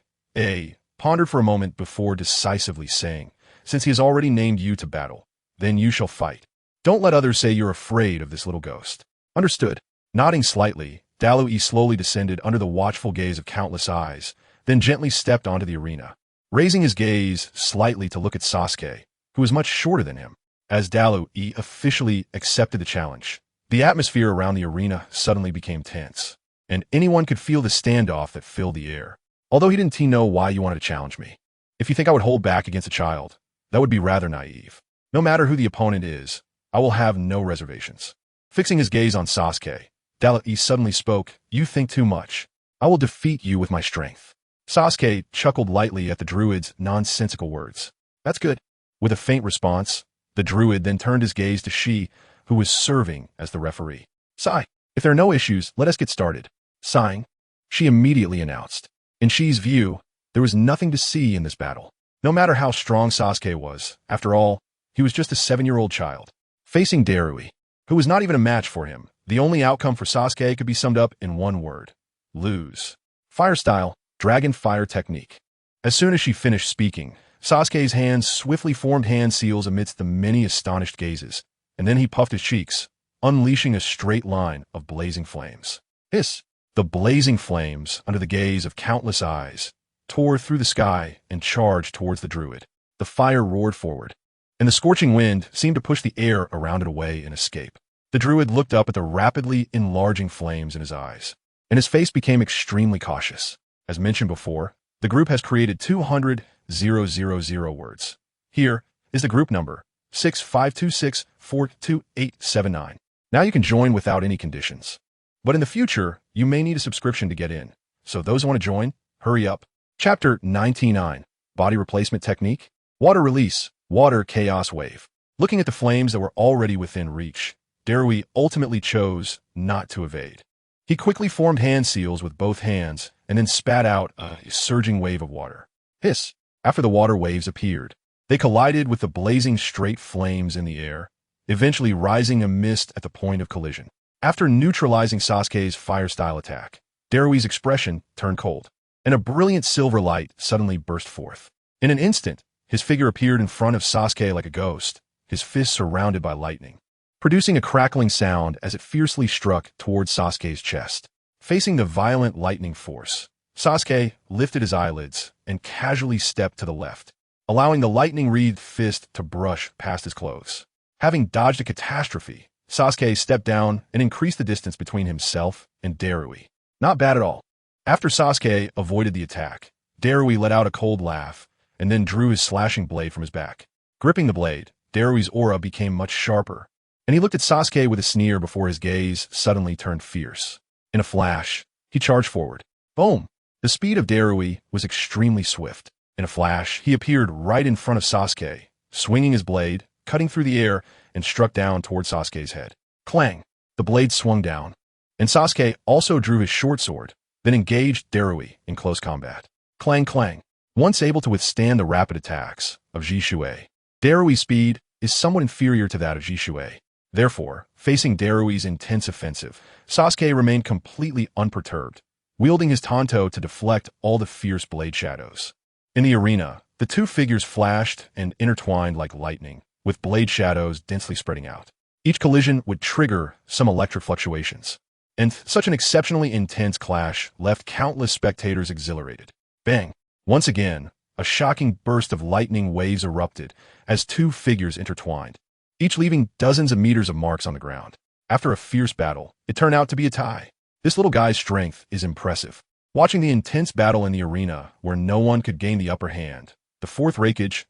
pondered for a moment before decisively saying, since he has already named you to battle, then you shall fight. Don't let others say you're afraid of this little ghost. Understood. Nodding slightly, Darui slowly descended under the watchful gaze of countless eyes, then gently stepped onto the arena, raising his gaze slightly to look at Sasuke, who was much shorter than him. As Darui officially accepted the challenge, the atmosphere around the arena suddenly became tense, and anyone could feel the standoff that filled the air. Although he didn't know why you wanted to challenge me. If you think I would hold back against a child, that would be rather naive. No matter who the opponent is, I will have no reservations. Fixing his gaze on Sasuke, Darui suddenly spoke, you think too much. I will defeat you with my strength. Sasuke chuckled lightly at the druid's nonsensical words. That's good. With a faint response, the druid then turned his gaze to Shi, who was serving as the referee. Sigh. If there are no issues, let us get started. Sighing, she immediately announced. In Shi's view, there was nothing to see in this battle. No matter how strong Sasuke was, after all, he was just a 7-year-old child. Facing Darui, who was not even a match for him, the only outcome for Sasuke could be summed up in one word. Lose. Fire style, dragon fire technique. As soon as she finished speaking, Sasuke's hands swiftly formed hand seals amidst the many astonished gazes, and then he puffed his cheeks, unleashing a straight line of blazing flames. Hiss! The blazing flames, under the gaze of countless eyes, tore through the sky and charged towards the druid. The fire roared forward, and the scorching wind seemed to push the air around it away and escape. The druid looked up at the rapidly enlarging flames in his eyes, and his face became extremely cautious. As mentioned before, the group has created 200,000 words. Here is the group number, 6526428879. Now you can join without any conditions. But in the future, you may need a subscription to get in. So those who want to join, hurry up. Chapter 99, Body Replacement Technique, Water Release, Water Chaos Wave. Looking at the flames that were already within reach, Darui ultimately chose not to evade. He quickly formed hand seals with both hands and then spat out a surging wave of water. Hiss! After the water waves appeared, they collided with the blazing straight flames in the air, eventually rising a mist at the point of collision. After neutralizing Sasuke's fire-style attack, Darui's expression turned cold, and a brilliant silver light suddenly burst forth. In an instant, his figure appeared in front of Sasuke like a ghost, his fists surrounded by lightning, producing a crackling sound as it fiercely struck towards Sasuke's chest. Facing the violent lightning force, Sasuke lifted his eyelids and casually stepped to the left, allowing the lightning-wreathed fist to brush past his clothes. Having dodged a catastrophe, Sasuke stepped down and increased the distance between himself and Darui. Not bad at all. After Sasuke avoided the attack, Darui let out a cold laugh and then drew his slashing blade from his back. Gripping the blade, Darui's aura became much sharper, and he looked at Sasuke with a sneer before his gaze suddenly turned fierce. In a flash, he charged forward. Boom! The speed of Darui was extremely swift. In a flash, he appeared right in front of Sasuke, swinging his blade, cutting through the air, and struck down toward Sasuke's head. Clang! The blade swung down, and Sasuke also drew his short sword, then engaged Darui in close combat. Clang clang! once able to withstand the rapid attacks of Jishui. Darui's speed is somewhat inferior to that of Jishui. Therefore, facing Darui's intense offensive, Sasuke remained completely unperturbed, wielding his tanto to deflect all the fierce blade shadows. In the arena, the two figures flashed and intertwined like lightning, with blade shadows densely spreading out. Each collision would trigger some electric fluctuations, and such an exceptionally intense clash left countless spectators exhilarated. Bang! Once again, a shocking burst of lightning waves erupted as two figures intertwined, each leaving dozens of meters of marks on the ground. After a fierce battle, it turned out to be a tie. This little guy's strength is impressive. Watching the intense battle in the arena where no one could gain the upper hand, the fourth Raikage,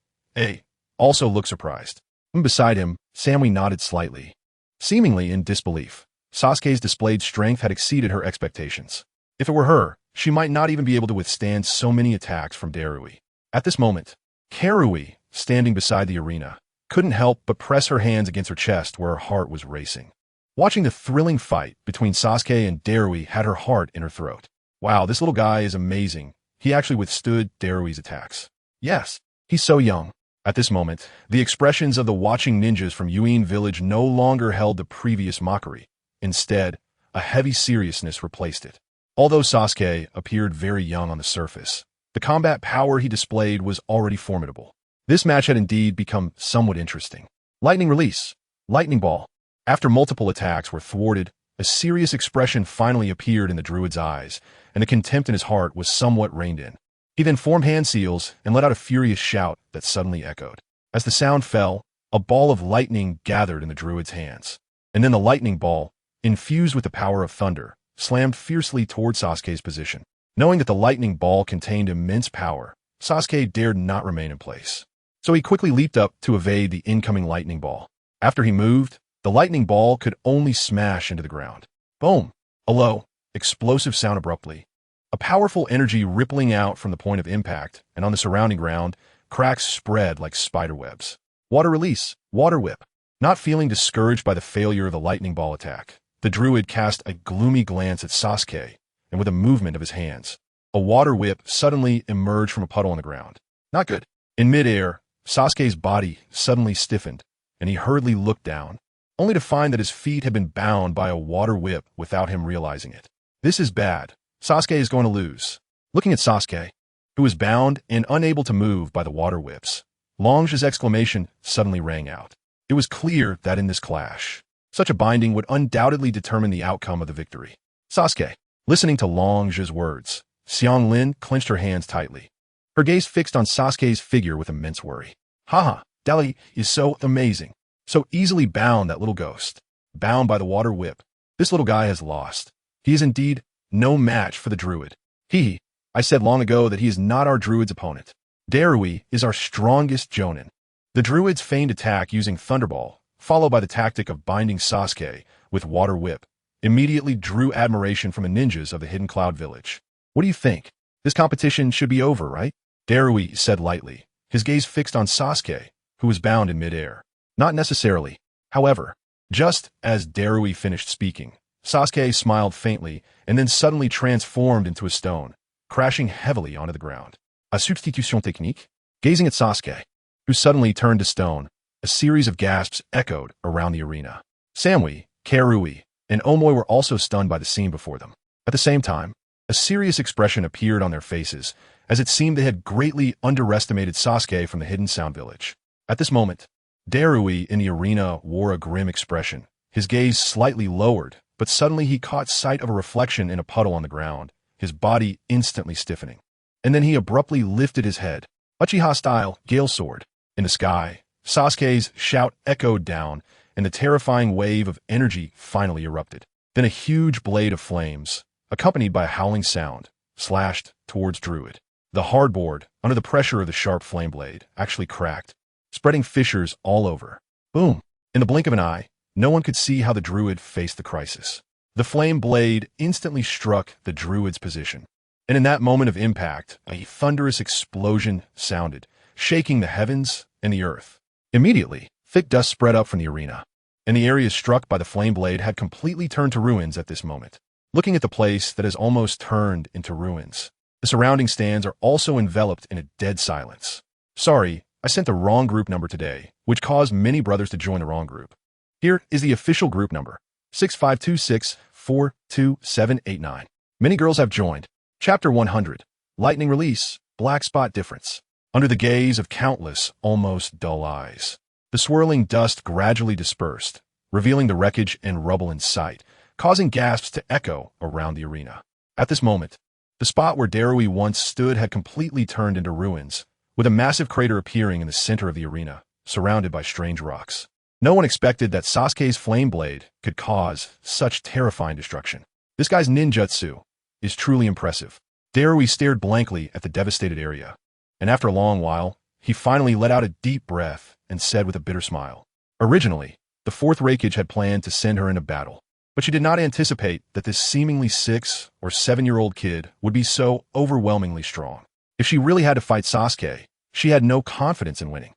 also looked surprised. And beside him, Samui nodded slightly. Seemingly in disbelief, Sasuke's displayed strength had exceeded her expectations. If it were her, she might not even be able to withstand so many attacks from Darui. At this moment, Karui, standing beside the arena, couldn't help but press her hands against her chest where her heart was racing. Watching the thrilling fight between Sasuke and Darui had her heart in her throat. Wow, this little guy is amazing. He actually withstood Darui's attacks. Yes, he's so young. At this moment, the expressions of the watching ninjas from Yuin village no longer held the previous mockery. Instead, a heavy seriousness replaced it. Although Sasuke appeared very young on the surface, the combat power he displayed was already formidable. This match had indeed become somewhat interesting. Lightning release. Lightning ball. After multiple attacks were thwarted, a serious expression finally appeared in the druid's eyes, and the contempt in his heart was somewhat reined in. He then formed hand seals and let out a furious shout that suddenly echoed. As the sound fell, a ball of lightning gathered in the druid's hands, and then the lightning ball, infused with the power of thunder, slammed fiercely toward Sasuke's position. Knowing that the lightning ball contained immense power, Sasuke dared not remain in place. So he quickly leaped up to evade the incoming lightning ball. After he moved, the lightning ball could only smash into the ground. Boom! A low, explosive sound abruptly. A powerful energy rippling out from the point of impact, and on the surrounding ground, cracks spread like spiderwebs. Water release. Water whip. Not feeling discouraged by the failure of the lightning ball attack, the druid cast a gloomy glance at Sasuke, and with a movement of his hands, a water whip suddenly emerged from a puddle on the ground. Not good. In midair, Sasuke's body suddenly stiffened, and he hurriedly looked down, only to find that his feet had been bound by a water whip without him realizing it. This is bad. Sasuke is going to lose. Looking at Sasuke, who was bound and unable to move by the water whips, Longe's exclamation suddenly rang out. It was clear that in this clash, such a binding would undoubtedly determine the outcome of the victory. Sasuke. Listening to Longe's words, Xianglin clenched her hands tightly, her gaze fixed on Sasuke's figure with immense worry. Haha, Dali is so amazing. So easily bound, that little ghost. Bound by the water whip. This little guy has lost. He is indeed no match for the druid. I said long ago that he is not our druid's opponent. Darui is our strongest jonin. The druid's feigned attack using Thunderball, followed by the tactic of binding Sasuke with water whip, immediately drew admiration from the ninjas of the Hidden Cloud Village. What do you think? This competition should be over, right? Darui said lightly, his gaze fixed on Sasuke, who was bound in midair. Not necessarily. However, just as Darui finished speaking, Sasuke smiled faintly and then suddenly transformed into a stone, crashing heavily onto the ground. A substitution technique? Gazing at Sasuke, who suddenly turned to stone, a series of gasps echoed around the arena. Samui, Karui, and Omoi were also stunned by the scene before them. At the same time, a serious expression appeared on their faces, as it seemed they had greatly underestimated Sasuke from the Hidden Sound Village. At this moment, Darui in the arena wore a grim expression, his gaze slightly lowered, but suddenly he caught sight of a reflection in a puddle on the ground, his body instantly stiffening. And then he abruptly lifted his head. Uchiha-style Gale Sword. In the sky, Sasuke's shout echoed down, and the terrifying wave of energy finally erupted. Then a huge blade of flames, accompanied by a howling sound, slashed towards Druid. The hardboard, under the pressure of the sharp flame blade, actually cracked, spreading fissures all over. Boom! In the blink of an eye, no one could see how the druid faced the crisis. The flame blade instantly struck the druid's position, and in that moment of impact, a thunderous explosion sounded, shaking the heavens and the earth. Immediately, thick dust spread up from the arena, and the area struck by the flame blade had completely turned to ruins at this moment. Looking at the place that has almost turned into ruins, The surrounding stands are also enveloped in a dead silence. Sorry, I sent the wrong group number today, which caused many brothers to join the wrong group. Here is the official group number, 6526427789. Many girls have joined. Chapter 100, Lightning Release, Black Spot Difference. Under the gaze of countless, almost dull eyes, the swirling dust gradually dispersed, revealing the wreckage and rubble in sight, causing gasps to echo around the arena. At this moment, the spot where Darui once stood had completely turned into ruins, with a massive crater appearing in the center of the arena, surrounded by strange rocks. No one expected that Sasuke's flame blade could cause such terrifying destruction. This guy's ninjutsu is truly impressive. Darui stared blankly at the devastated area, and after a long while, he finally let out a deep breath and said with a bitter smile. Originally, the fourth Raikage had planned to send her into battle, but she did not anticipate that this seemingly 6- or 7-year-old kid would be so overwhelmingly strong. If she really had to fight Sasuke, she had no confidence in winning.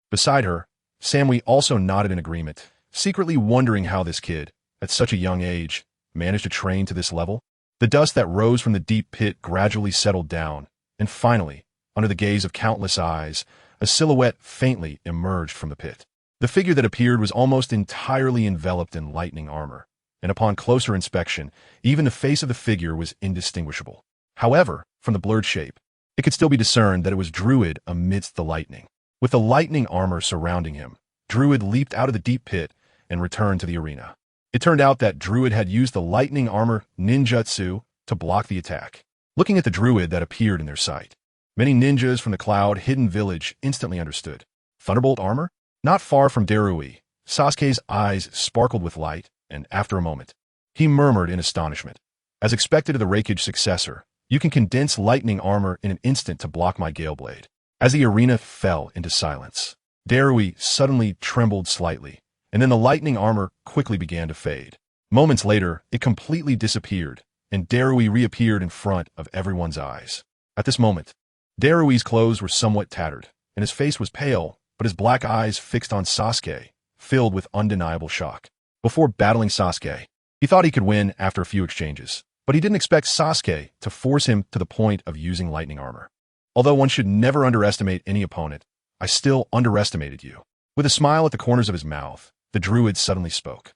Beside her, Samui also nodded in agreement, secretly wondering how this kid, at such a young age, managed to train to this level. The dust that rose from the deep pit gradually settled down, and finally, under the gaze of countless eyes, a silhouette faintly emerged from the pit. The figure that appeared was almost entirely enveloped in lightning armor, and upon closer inspection, even the face of the figure was indistinguishable. However, from the blurred shape, it could still be discerned that it was Druid amidst the lightning. With the lightning armor surrounding him, Druid leaped out of the deep pit and returned to the arena. It turned out that Druid had used the lightning armor ninjutsu to block the attack. Looking at the Druid that appeared in their sight, many ninjas from the Cloud Hidden Village instantly understood. Thunderbolt armor? Not far from Darui, Sasuke's eyes sparkled with light, and after a moment, he murmured in astonishment. As expected of the Raikage successor, you can condense lightning armor in an instant to block my Gale Blade. As the arena fell into silence, Darui suddenly trembled slightly, and then the lightning armor quickly began to fade. Moments later, it completely disappeared, and Darui reappeared in front of everyone's eyes. At this moment, Darui's clothes were somewhat tattered, and his face was pale, but his black eyes fixed on Sasuke, filled with undeniable shock. Before battling Sasuke, he thought he could win after a few exchanges, but he didn't expect Sasuke to force him to the point of using lightning armor. Although one should never underestimate any opponent, I still underestimated you. With a smile at the corners of his mouth, the Druid suddenly spoke.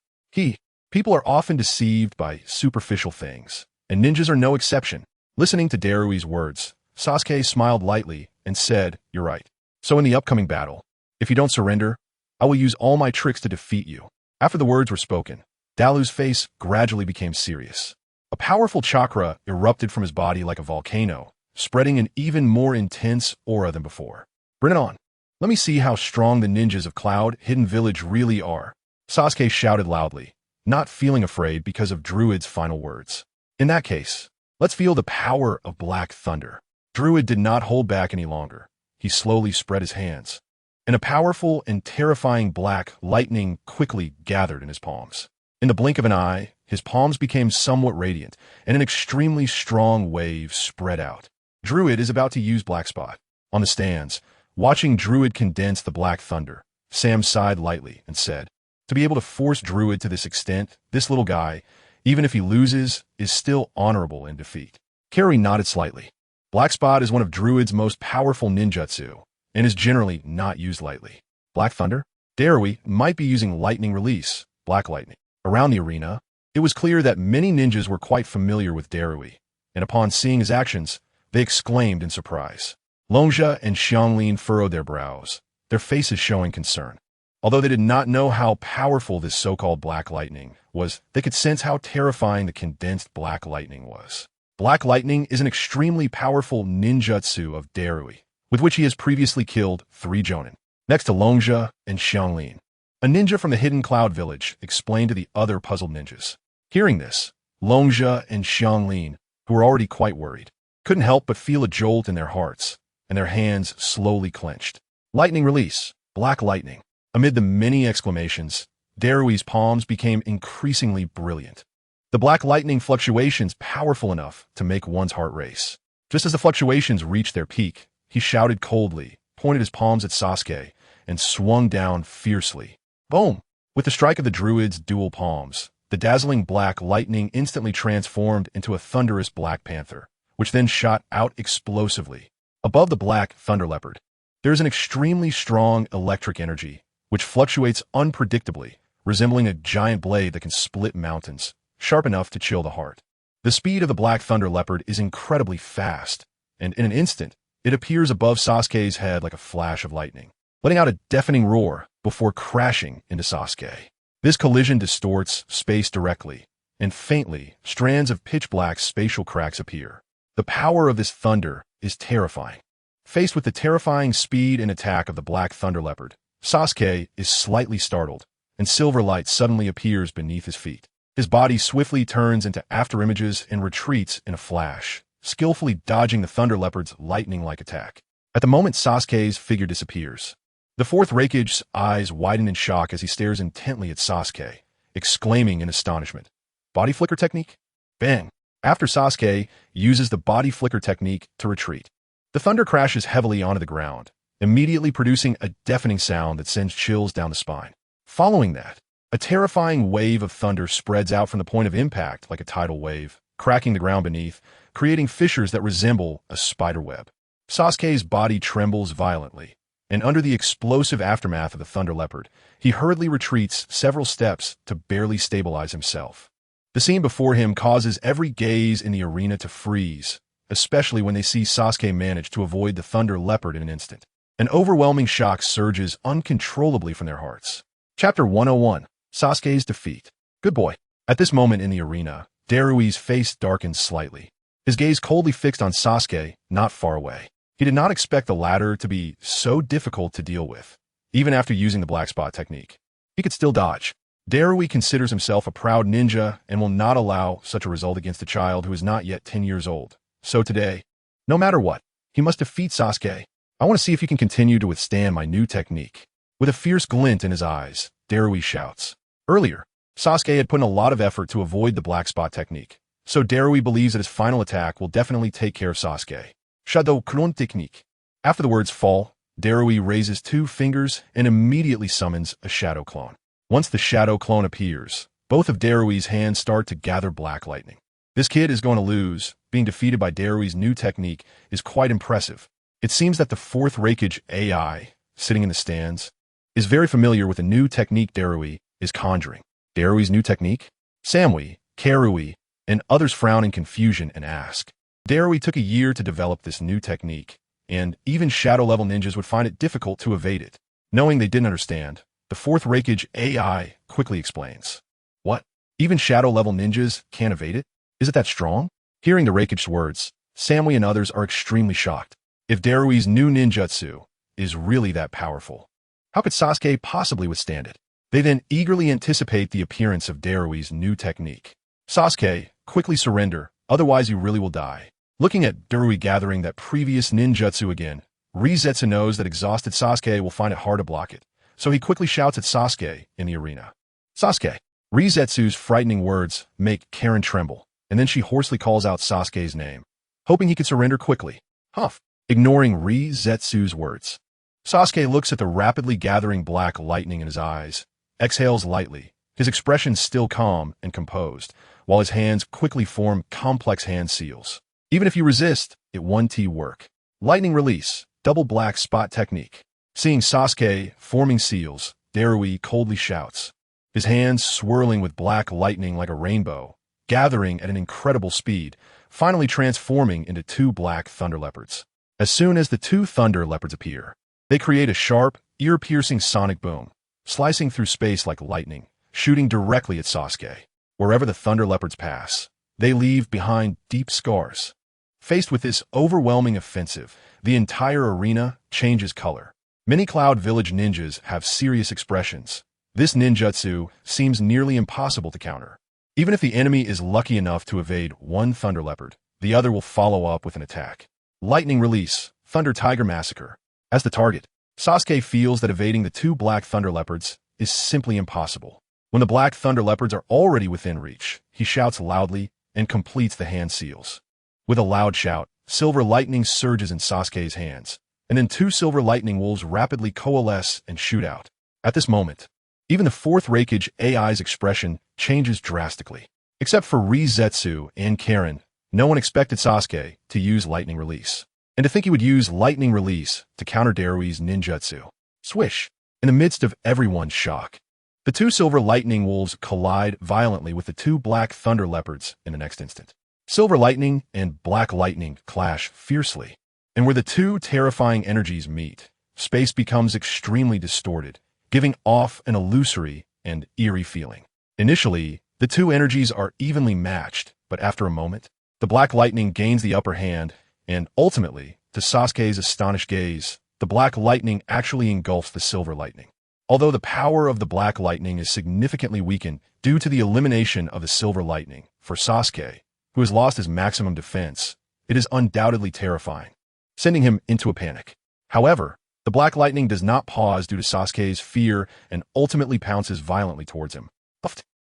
People are often deceived by superficial things, and ninjas are no exception. Listening to Darui's words, Sasuke smiled lightly and said, "You're right. So in the upcoming battle, if you don't surrender, I will use all my tricks to defeat you." After the words were spoken, Dalu's face gradually became serious. A powerful chakra erupted from his body like a volcano, spreading an even more intense aura than before. "Bring it on. Let me see how strong the ninjas of Cloud Hidden Village really are," Sasuke shouted loudly, not feeling afraid because of Druid's final words. "In that case, let's feel the power of Black Thunder." Druid did not hold back any longer. He slowly spread his hands, and a powerful and terrifying black lightning quickly gathered in his palms. In the blink of an eye, his palms became somewhat radiant, and an extremely strong wave spread out. Druid is about to use Black Spot. On the stands, watching Druid condense the Black Thunder, Sam sighed lightly and said, "To be able to force Druid to this extent, this little guy, even if he loses, is still honorable in defeat." Carrie nodded slightly. Black Spot is one of Druid's most powerful ninjutsu, and is generally not used lightly. Black Thunder? Darui might be using Lightning Release, Black Lightning. Around the arena, it was clear that many ninjas were quite familiar with Darui, and upon seeing his actions, they exclaimed in surprise. Longja and Xianglin furrowed their brows, their faces showing concern. Although they did not know how powerful this so-called Black Lightning was, they could sense how terrifying the condensed Black Lightning was. Black Lightning is an extremely powerful ninjutsu of Darui, with which he has previously killed 3 Jonin. Next to Longja and Xianglin, a ninja from the Hidden Cloud Village explained to the other puzzled ninjas. Hearing this, Longja and Xianglin, who were already quite worried, couldn't help but feel a jolt in their hearts, and their hands slowly clenched. Lightning Release, Black Lightning. Amid the many exclamations, Darui's palms became increasingly brilliant. The Black Lightning fluctuations powerful enough to make one's heart race. Just as the fluctuations reached their peak, he shouted coldly, pointed his palms at Sasuke, and swung down fiercely. Boom! With the strike of the Druid's dual palms, the dazzling Black Lightning instantly transformed into a thunderous Black Panther, which then shot out explosively. Above the black thunder leopard, there is an extremely strong electric energy, which fluctuates unpredictably, resembling a giant blade that can split mountains, sharp enough to chill the heart. The speed of the black thunder leopard is incredibly fast, and in an instant, it appears above Sasuke's head like a flash of lightning, letting out a deafening roar before crashing into Sasuke. This collision distorts space directly, and faintly, strands of pitch-black spatial cracks appear. The power of this thunder is terrifying. Faced with the terrifying speed and attack of the black thunder leopard, Sasuke is slightly startled, and silver light suddenly appears beneath his feet. His body swiftly turns into afterimages and retreats in a flash, skillfully dodging the thunder leopard's lightning-like attack. At the moment Sasuke's figure disappears, the fourth Raikage's eyes widen in shock as he stares intently at Sasuke, exclaiming in astonishment, "Body flicker technique?" Bang! After Sasuke uses the body flicker technique to retreat, the thunder crashes heavily onto the ground, immediately producing a deafening sound that sends chills down the spine. Following that, a terrifying wave of thunder spreads out from the point of impact like a tidal wave, cracking the ground beneath, creating fissures that resemble a spider web. Sasuke's body trembles violently, and under the explosive aftermath of the thunder leopard, he hurriedly retreats several steps to barely stabilize himself. The scene before him causes every gaze in the arena to freeze, especially when they see Sasuke manage to avoid the thunder leopard in an instant. An overwhelming shock surges uncontrollably from their hearts. Chapter 101, Sasuke's Defeat. Good boy. At this moment in the arena, Darui's face darkens slightly, his gaze coldly fixed on Sasuke, not far away. He did not expect the latter to be so difficult to deal with. Even after using the black spot technique, he could still dodge. Darui considers himself a proud ninja and will not allow such a result against a child who is not yet 10 years old. So today, no matter what, he must defeat Sasuke. I want to see if he can continue to withstand my new technique. With a fierce glint in his eyes, Darui shouts. Earlier, Sasuke had put in a lot of effort to avoid the black spot technique, so Darui believes that his final attack will definitely take care of Sasuke. Shadow clone technique. After the words fall, Darui raises 2 fingers and immediately summons a shadow clone. Once the shadow clone appears, both of Darui's hands start to gather black lightning. This kid is going to lose. Being defeated by Darui's new technique is quite impressive. It seems that the fourth Raikage AI, sitting in the stands, is very familiar with the new technique Darui is conjuring. Darui's new technique? Samui, Karui, and others frown in confusion and ask. Darui took a year to develop this new technique, and even shadow-level ninjas would find it difficult to evade it. Knowing they didn't understand, the fourth Raikage AI quickly explains. What? Even shadow-level ninjas can't evade it? Is it that strong? Hearing the Raikage's words, Samui and others are extremely shocked. If Darui's new ninjutsu is really that powerful, how could Sasuke possibly withstand it? They then eagerly anticipate the appearance of Darui's new technique. Sasuke, quickly surrender, otherwise you really will die. Looking at Darui gathering that previous ninjutsu again, Rizetsu knows that exhausted Sasuke will find it hard to block it, so he quickly shouts at Sasuke in the arena. Sasuke! Rizetsu's frightening words make Karen tremble, and then she hoarsely calls out Sasuke's name, hoping he could surrender quickly. Huff! Ignoring Rizetsu's words, Sasuke looks at the rapidly gathering black lightning in his eyes, exhales lightly, his expression still calm and composed, while his hands quickly form complex hand seals. Even if you resist, it won't work. Lightning release, double black spot technique. Seeing Sasuke forming seals, Darui coldly shouts, his hands swirling with black lightning like a rainbow, gathering at an incredible speed, finally transforming into 2 black thunder leopards. As soon as the 2 thunder leopards appear, they create a sharp, ear-piercing sonic boom, slicing through space like lightning, shooting directly at Sasuke. Wherever the thunder leopards pass, they leave behind deep scars. Faced with this overwhelming offensive, the entire arena changes color. Many Cloud Village ninjas have serious expressions. This ninjutsu seems nearly impossible to counter. Even if the enemy is lucky enough to evade one thunder leopard, the other will follow up with an attack. Lightning release, Thunder Tiger Massacre. As the target, Sasuke feels that evading the 2 black thunder leopards is simply impossible. When the black thunder leopards are already within reach, he shouts loudly and completes the hand seals. With a loud shout, silver lightning surges in Sasuke's hands, and then 2 silver lightning wolves rapidly coalesce and shoot out. At this moment, even the fourth Raikage AI's expression changes drastically. Except for Rizetsu and Karen, No one expected Sasuke to use Lightning Release, and to think he would use Lightning Release to counter Darui's ninjutsu. Swish! In the midst of everyone's shock, the two Silver Lightning Wolves collide violently with the two Black Thunder Leopards in the next instant. Silver Lightning and Black Lightning clash fiercely, and where the two terrifying energies meet, space becomes extremely distorted, giving off an illusory and eerie feeling. Initially, the two energies are evenly matched, but after a moment, the Black Lightning gains the upper hand, and ultimately, to Sasuke's astonished gaze, the Black Lightning actually engulfs the Silver Lightning. Although the power of the Black Lightning is significantly weakened due to the elimination of the Silver Lightning, for Sasuke, who has lost his maximum defense, it is undoubtedly terrifying, sending him into a panic. However, the Black Lightning does not pause due to Sasuke's fear and ultimately pounces violently towards him.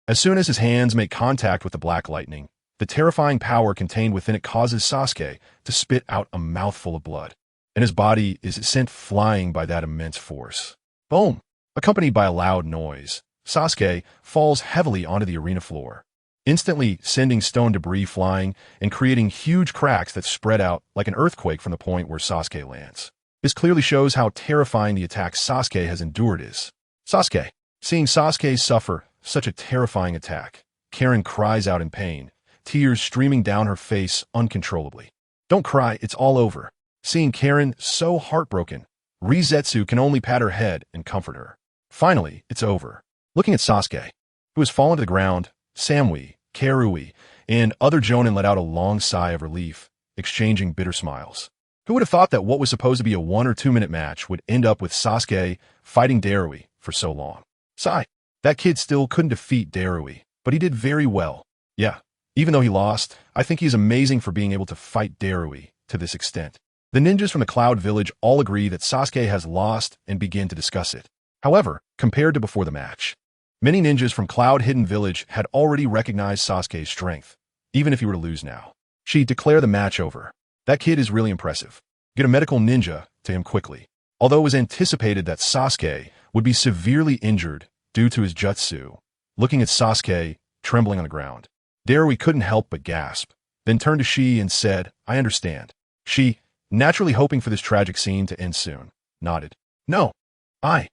As soon as his hands make contact with the Black Lightning, the terrifying power contained within it causes Sasuke to spit out a mouthful of blood, and his body is sent flying by that immense force. Boom! Accompanied by a loud noise, Sasuke falls heavily onto the arena floor, instantly sending stone debris flying and creating huge cracks that spread out like an earthquake from the point where Sasuke lands. This clearly shows how terrifying the attack Sasuke has endured is. Sasuke. Seeing Sasuke suffer such a terrifying attack, Karen cries out in pain, tears streaming down her face uncontrollably. Don't cry, it's all over. Seeing Karen so heartbroken, Rizetsu can only pat her head and comfort her. Finally, it's over. Looking at Sasuke, who has fallen to the ground, Samui, Karui, and other Jonin let out a long sigh of relief, exchanging bitter smiles. Who would have thought that what was supposed to be a 1 or 2 minute match would end up with Sasuke fighting Darui for so long? Sigh. That kid still couldn't defeat Darui, but he did very well. Yeah, even though he lost, I think he's amazing for being able to fight Darui to this extent. The ninjas from the Cloud Village all agree that Sasuke has lost and begin to discuss it. However, compared to before the match, many ninjas from Cloud Hidden Village had already recognized Sasuke's strength, even if he were to lose now. She declared the match over. That kid is really impressive. Get a medical ninja to him quickly. Although it was anticipated that Sasuke would be severely injured due to his jutsu, looking at Sasuke trembling on the ground, Darui couldn't help but gasp, then turned to Shi and said, I understand. She, naturally hoping for this tragic scene to end soon, nodded. No, I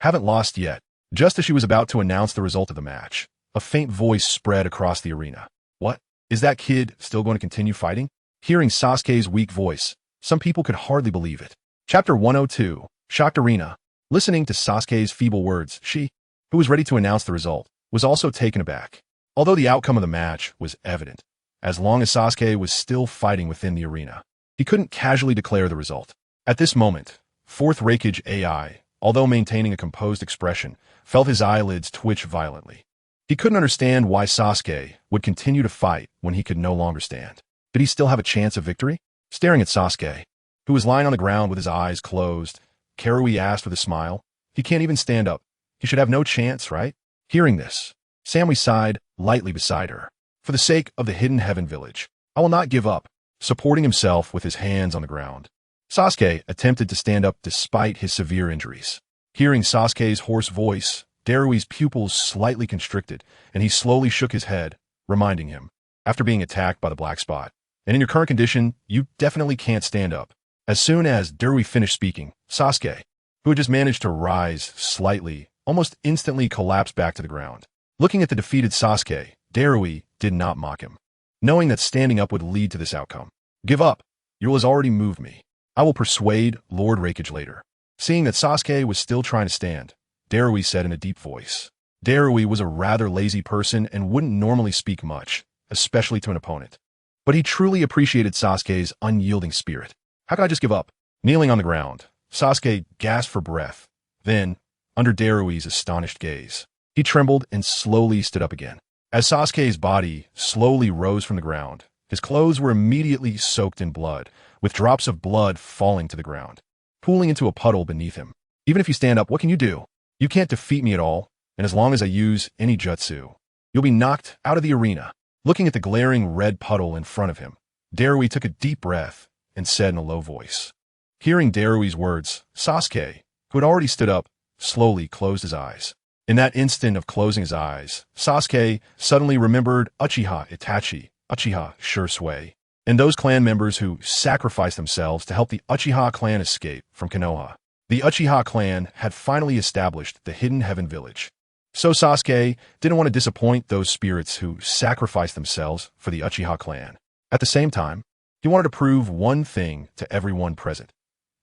haven't lost yet. Just as she was about to announce the result of the match, a faint voice spread across the arena. What? Is that kid still going to continue fighting? Hearing Sasuke's weak voice, some people could hardly believe it. Chapter 102, Shocked Arena. Listening to Sasuke's feeble words, she, who was ready to announce the result, was also taken aback. Although the outcome of the match was evident, as long as Sasuke was still fighting within the arena, he couldn't casually declare the result. At this moment, Fourth Raikage AI, although maintaining a composed expression, felt his eyelids twitch violently. He couldn't understand why Sasuke would continue to fight when he could no longer stand. Did he still have a chance of victory? Staring at Sasuke, who was lying on the ground with his eyes closed, Karui asked with a smile, he can't even stand up. He should have no chance, right? Hearing this, Samui sighed lightly beside her. For the sake of the Hidden Heaven Village, I will not give up. Supporting himself with his hands on the ground, Sasuke attempted to stand up despite his severe injuries. Hearing Sasuke's hoarse voice, Darui's pupils slightly constricted, and he slowly shook his head, reminding him, after being attacked by the black spot, and in your current condition, you definitely can't stand up. As soon as Darui finished speaking, Sasuke, who had just managed to rise slightly, almost instantly collapsed back to the ground. Looking at the defeated Sasuke, Darui did not mock him, knowing that standing up would lead to this outcome. Give up. Your will has already moved me. I will persuade Lord Raikage later. Seeing that Sasuke was still trying to stand, Darui said in a deep voice. Darui was a rather lazy person and wouldn't normally speak much, especially to an opponent. But he truly appreciated Sasuke's unyielding spirit. How could I just give up? Kneeling on the ground, Sasuke gasped for breath. Then, under Darui's astonished gaze, he trembled and slowly stood up again. As Sasuke's body slowly rose from the ground, his clothes were immediately soaked in blood, with drops of blood falling to the ground, pooling into a puddle beneath him. Even if you stand up, what can you do? You can't defeat me at all, and as long as I use any jutsu, you'll be knocked out of the arena. Looking at the glaring red puddle in front of him, Darui took a deep breath and said in a low voice. Hearing Darui's words, Sasuke, who had already stood up, slowly closed his eyes. In that instant of closing his eyes, Sasuke suddenly remembered Uchiha Itachi, Uchiha sure sway, and those clan members who sacrificed themselves to help the Uchiha clan escape from Konoha. The Uchiha clan had finally established the Hidden Heaven Village. So Sasuke didn't want to disappoint those spirits who sacrificed themselves for the Uchiha clan. At the same time, he wanted to prove one thing to everyone present.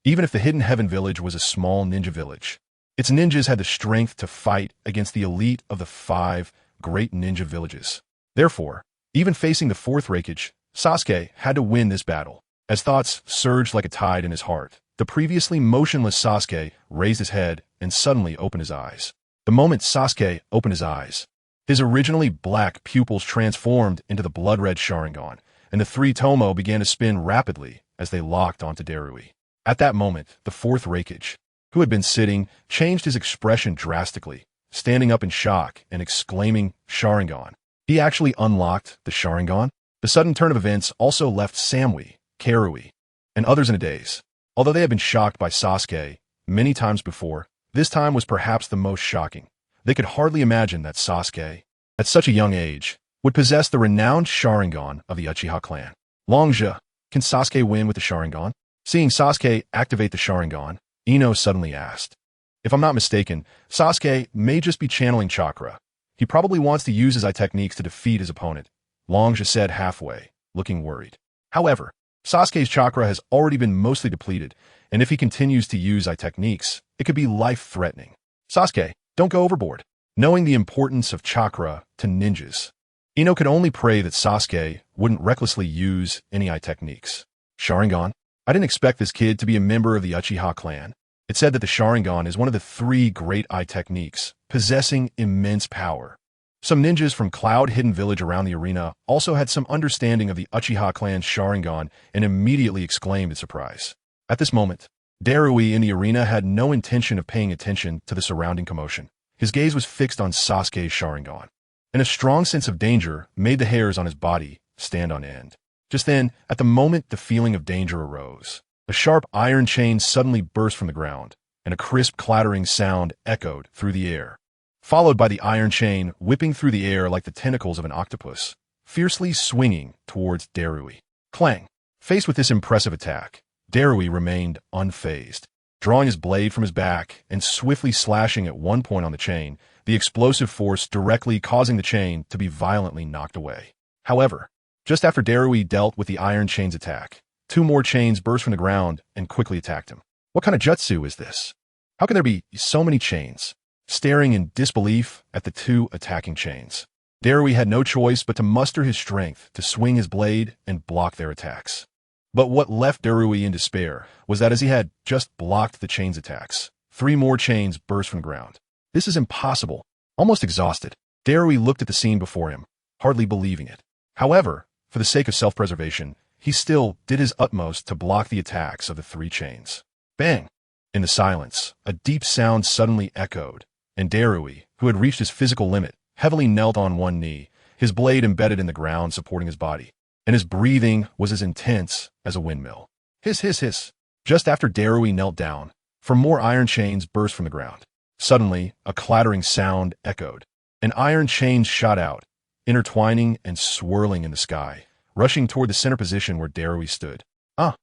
Even if the Hidden Heaven Village was a small ninja village, its ninjas had the strength to fight against the elite of the 5 great ninja villages. Therefore, even facing the 4th Raikage, Sasuke had to win this battle. As thoughts surged like a tide in his heart, the previously motionless Sasuke raised his head and suddenly opened his eyes. The moment Sasuke opened his eyes, his originally black pupils transformed into the blood-red Sharingan, and the 3 Tomo began to spin rapidly as they locked onto Darui. At that moment, the 4th Raikage, who had been sitting, changed his expression drastically, standing up in shock and exclaiming, "Sharingan." He actually unlocked the Sharingan. The sudden turn of events also left Samui, Karui, and others in a daze. Although they had been shocked by Sasuke many times before, this time was perhaps the most shocking. They could hardly imagine that Sasuke, at such a young age, would possess the renowned Sharingan of the Uchiha clan. Longja, can Sasuke win with the Sharingan? Seeing Sasuke activate the Sharingan, Ino suddenly asked. If I'm not mistaken, Sasuke may just be channeling chakra. He probably wants to use his eye techniques to defeat his opponent, Longja said halfway, looking worried. However, Sasuke's chakra has already been mostly depleted, and if he continues to use eye techniques, it could be life-threatening. Sasuke, don't go overboard. Knowing the importance of chakra to ninjas, Ino could only pray that Sasuke wouldn't recklessly use any eye techniques. Sharingan? I didn't expect this kid to be a member of the Uchiha clan. It said that the Sharingan is one of the 3 great eye techniques, possessing immense power. Some ninjas from Cloud Hidden Village around the arena also had some understanding of the Uchiha clan's Sharingan and immediately exclaimed in surprise. At this moment, Darui in the arena had no intention of paying attention to the surrounding commotion. His gaze was fixed on Sasuke's Sharingan, and a strong sense of danger made the hairs on his body stand on end. Just then, at the moment the feeling of danger arose, a sharp iron chain suddenly burst from the ground, and a crisp clattering sound echoed through the air, followed by the iron chain whipping through the air like the tentacles of an octopus, fiercely swinging towards Darui. Clang! Faced with this impressive attack, Darui remained unfazed, drawing his blade from his back and swiftly slashing at one point on the chain, the explosive force directly causing the chain to be violently knocked away. However, just after Darui dealt with the iron chain's attack, 2 more chains burst from the ground and quickly attacked him. What kind of jutsu is this? How can there be so many chains? Staring in disbelief at the 2 attacking chains, Darui had no choice but to muster his strength to swing his blade and block their attacks. But what left Darui in despair was that as he had just blocked the chain's attacks, 3 more chains burst from the ground. This is impossible. Almost exhausted, Darui looked at the scene before him, hardly believing it. However, for the sake of self-preservation, he still did his utmost to block the attacks of the 3 chains. Bang! In the silence, a deep sound suddenly echoed, and Darui, who had reached his physical limit, heavily knelt on one knee, his blade embedded in the ground supporting his body, and his breathing was as intense as a windmill. Hiss, hiss, hiss. Just after Darui knelt down, 4 more iron chains burst from the ground. Suddenly, a clattering sound echoed. An iron chain shot out, intertwining and swirling in the sky, rushing toward the center position where Darui stood. Ah!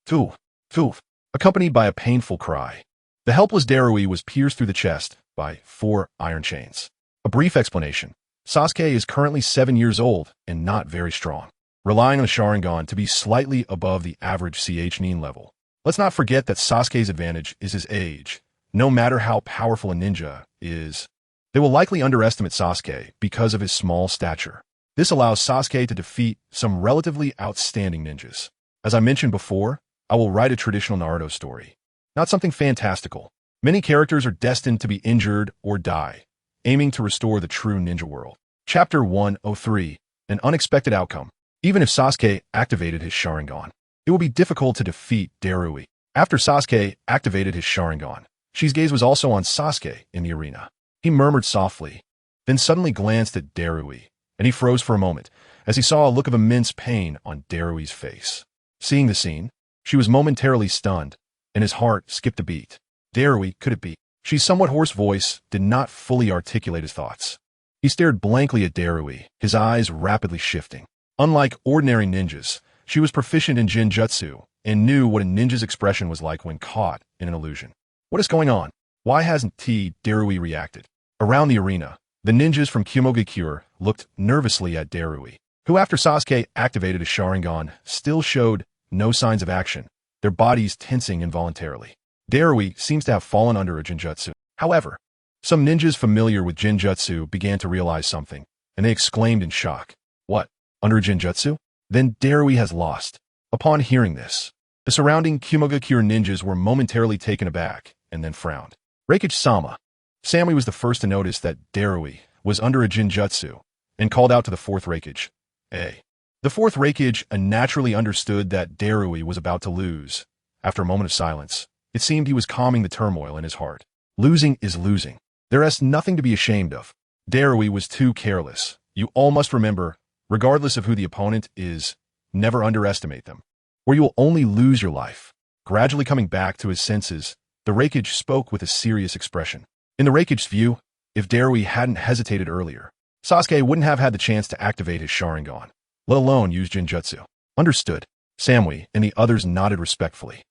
Toof! Toof! Accompanied by a painful cry. The helpless Darui was pierced through the chest by 4 iron chains. A brief explanation. Sasuke is currently 7 years old and not very strong, relying on the Sharingan to be slightly above the average Nin level. Let's not forget that Sasuke's advantage is his age. No matter how powerful a ninja is, they will likely underestimate Sasuke because of his small stature. This allows Sasuke to defeat some relatively outstanding ninjas. As I mentioned before, I will write a traditional Naruto story, not something fantastical. Many characters are destined to be injured or die, aiming to restore the true ninja world. Chapter 103, An Unexpected Outcome. Even if Sasuke activated his Sharingan, it will be difficult to defeat Darui. After Sasuke activated his Sharingan, Shi's gaze was also on Sasuke in the arena. He murmured softly, then suddenly glanced at Darui, and he froze for a moment as he saw a look of immense pain on Darui's face. Seeing the scene, she was momentarily stunned, and his heart skipped a beat. Darui, could it be? Shi's somewhat hoarse voice did not fully articulate his thoughts. He stared blankly at Darui, his eyes rapidly shifting. Unlike ordinary ninjas, she was proficient in Jinjutsu and knew what a ninja's expression was like when caught in an illusion. What is going on? Why hasn't Darui reacted? Around the arena, the ninjas from Kumogakure looked nervously at Darui, who after Sasuke activated a Sharingan still showed no signs of action, their bodies tensing involuntarily. Darui seems to have fallen under a Jinjutsu. However, some ninjas familiar with Jinjutsu began to realize something, and they exclaimed in shock. What? Under a Jinjutsu? Then Darui has lost. Upon hearing this, the surrounding Kumogakure ninjas were momentarily taken aback and then frowned. Reikage-sama. Samui was the first to notice that Darui was under a Jinjutsu and called out to the fourth Reikage. The fourth Reikage naturally understood that Darui was about to lose. After a moment of silence, it seemed he was calming the turmoil in his heart. Losing is losing. There is nothing to be ashamed of. Darui was too careless. You all must remember, regardless of who the opponent is, never underestimate them, or you will only lose your life. Gradually coming back to his senses, the Reikage spoke with a serious expression. In the Reikage's view, if Darui hadn't hesitated earlier, Sasuke wouldn't have had the chance to activate his Sharingan, let alone use Jinjutsu. Understood. Samui and the others nodded respectfully.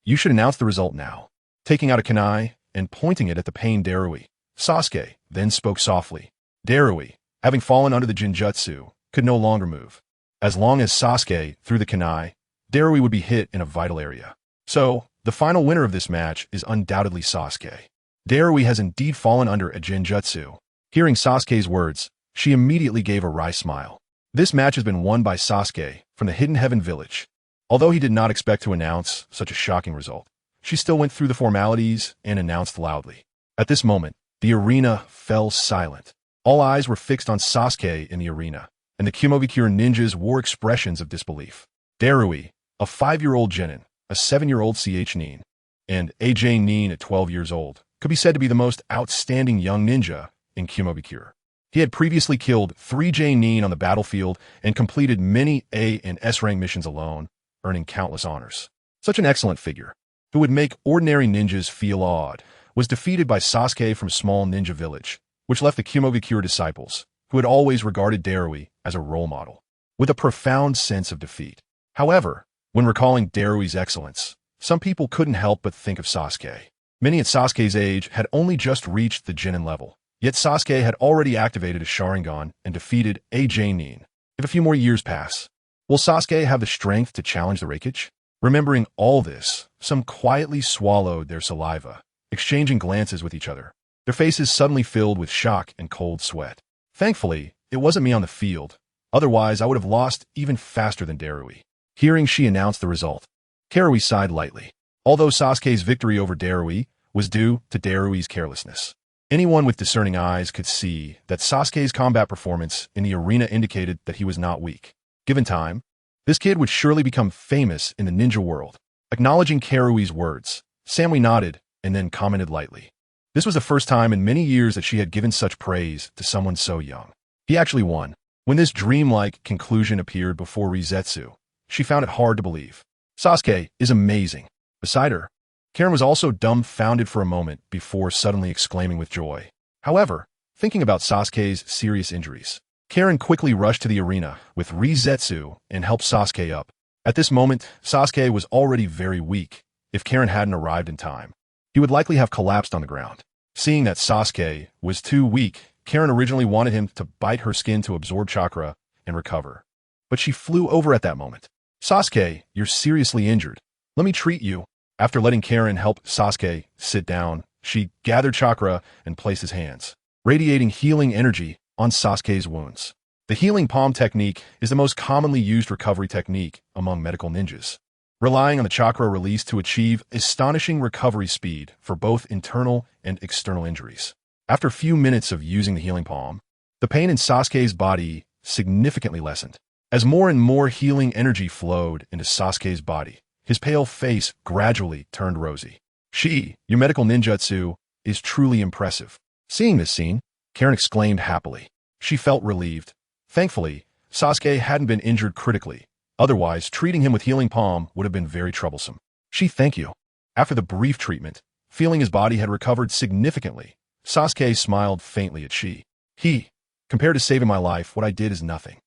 You should announce the result now. Taking out a kunai and pointing it at the pained Darui, Sasuke then spoke softly. Darui, having fallen under the Jinjutsu, could no longer move. As long as Sasuke threw the kunai, Darui would be hit in a vital area. So, the final winner of this match is undoubtedly Sasuke. Darui has indeed fallen under a Jinjutsu. Hearing Sasuke's words, she immediately gave a wry smile. This match has been won by Sasuke from the Hidden Heaven Village. Although he did not expect to announce such a shocking result, she still went through the formalities and announced loudly. At this moment, the arena fell silent. All eyes were fixed on Sasuke in the arena, and the Kumogakure ninjas wore expressions of disbelief. Darui, a 5-year-old genin, a 7-year-old nin, and AJ nin at 12 years old, could be said to be the most outstanding young ninja in Kumogakure. He had previously killed 3 nin on the battlefield and completed many A and S rank missions alone, earning countless honors. Such an excellent figure, who would make ordinary ninjas feel awed, was defeated by Sasuke from small ninja village, which left the Kumogakure disciples, who had always regarded Darui as a role model, with a profound sense of defeat. However, when recalling Darui's excellence, some people couldn't help but think of Sasuke. Many at Sasuke's age had only just reached the Genin level, yet Sasuke had already activated a Sharingan and defeated AJ nin. If a few more years pass, will Sasuke have the strength to challenge the Reikage? Remembering all this, some quietly swallowed their saliva, exchanging glances with each other, their faces suddenly filled with shock and cold sweat. Thankfully, it wasn't me on the field, otherwise I would have lost even faster than Darui. Hearing she announced the result, Karui sighed lightly. Although Sasuke's victory over Darui was due to Darui's carelessness, anyone with discerning eyes could see that Sasuke's combat performance in the arena indicated that he was not weak. Given time, this kid would surely become famous in the ninja world. Acknowledging Karui's words, Samui nodded and then commented lightly. This was the first time in many years that she had given such praise to someone so young. He actually won. When this dreamlike conclusion appeared before Rizetsu, she found it hard to believe. Sasuke is amazing. Beside her, Karen was also dumbfounded for a moment before suddenly exclaiming with joy. However, thinking about Sasuke's serious injuries, Karen quickly rushed to the arena with Rizetsu and helped Sasuke up. At this moment, Sasuke was already very weak. If Karen hadn't arrived in time, he would likely have collapsed on the ground. Seeing that Sasuke was too weak, Karen originally wanted him to bite her skin to absorb chakra and recover. But she flew over at that moment. Sasuke, you're seriously injured. Let me treat you. After letting Karen help Sasuke sit down, she gathered chakra and placed his hands, radiating healing energy on Sasuke's wounds. The healing palm technique is the most commonly used recovery technique among medical ninjas, relying on the chakra release to achieve astonishing recovery speed for both internal and external injuries. After a few minutes of using the healing palm, the pain in Sasuke's body significantly lessened. As more and more healing energy flowed into Sasuke's body, his pale face gradually turned rosy. Your medical ninjutsu is truly impressive. Seeing this scene, Karen exclaimed happily. She felt relieved. Thankfully, Sasuke hadn't been injured critically. Otherwise, treating him with healing palm would have been very troublesome. Thank you. After the brief treatment, feeling his body had recovered significantly, Sasuke smiled faintly at compared to saving my life, what I did is nothing.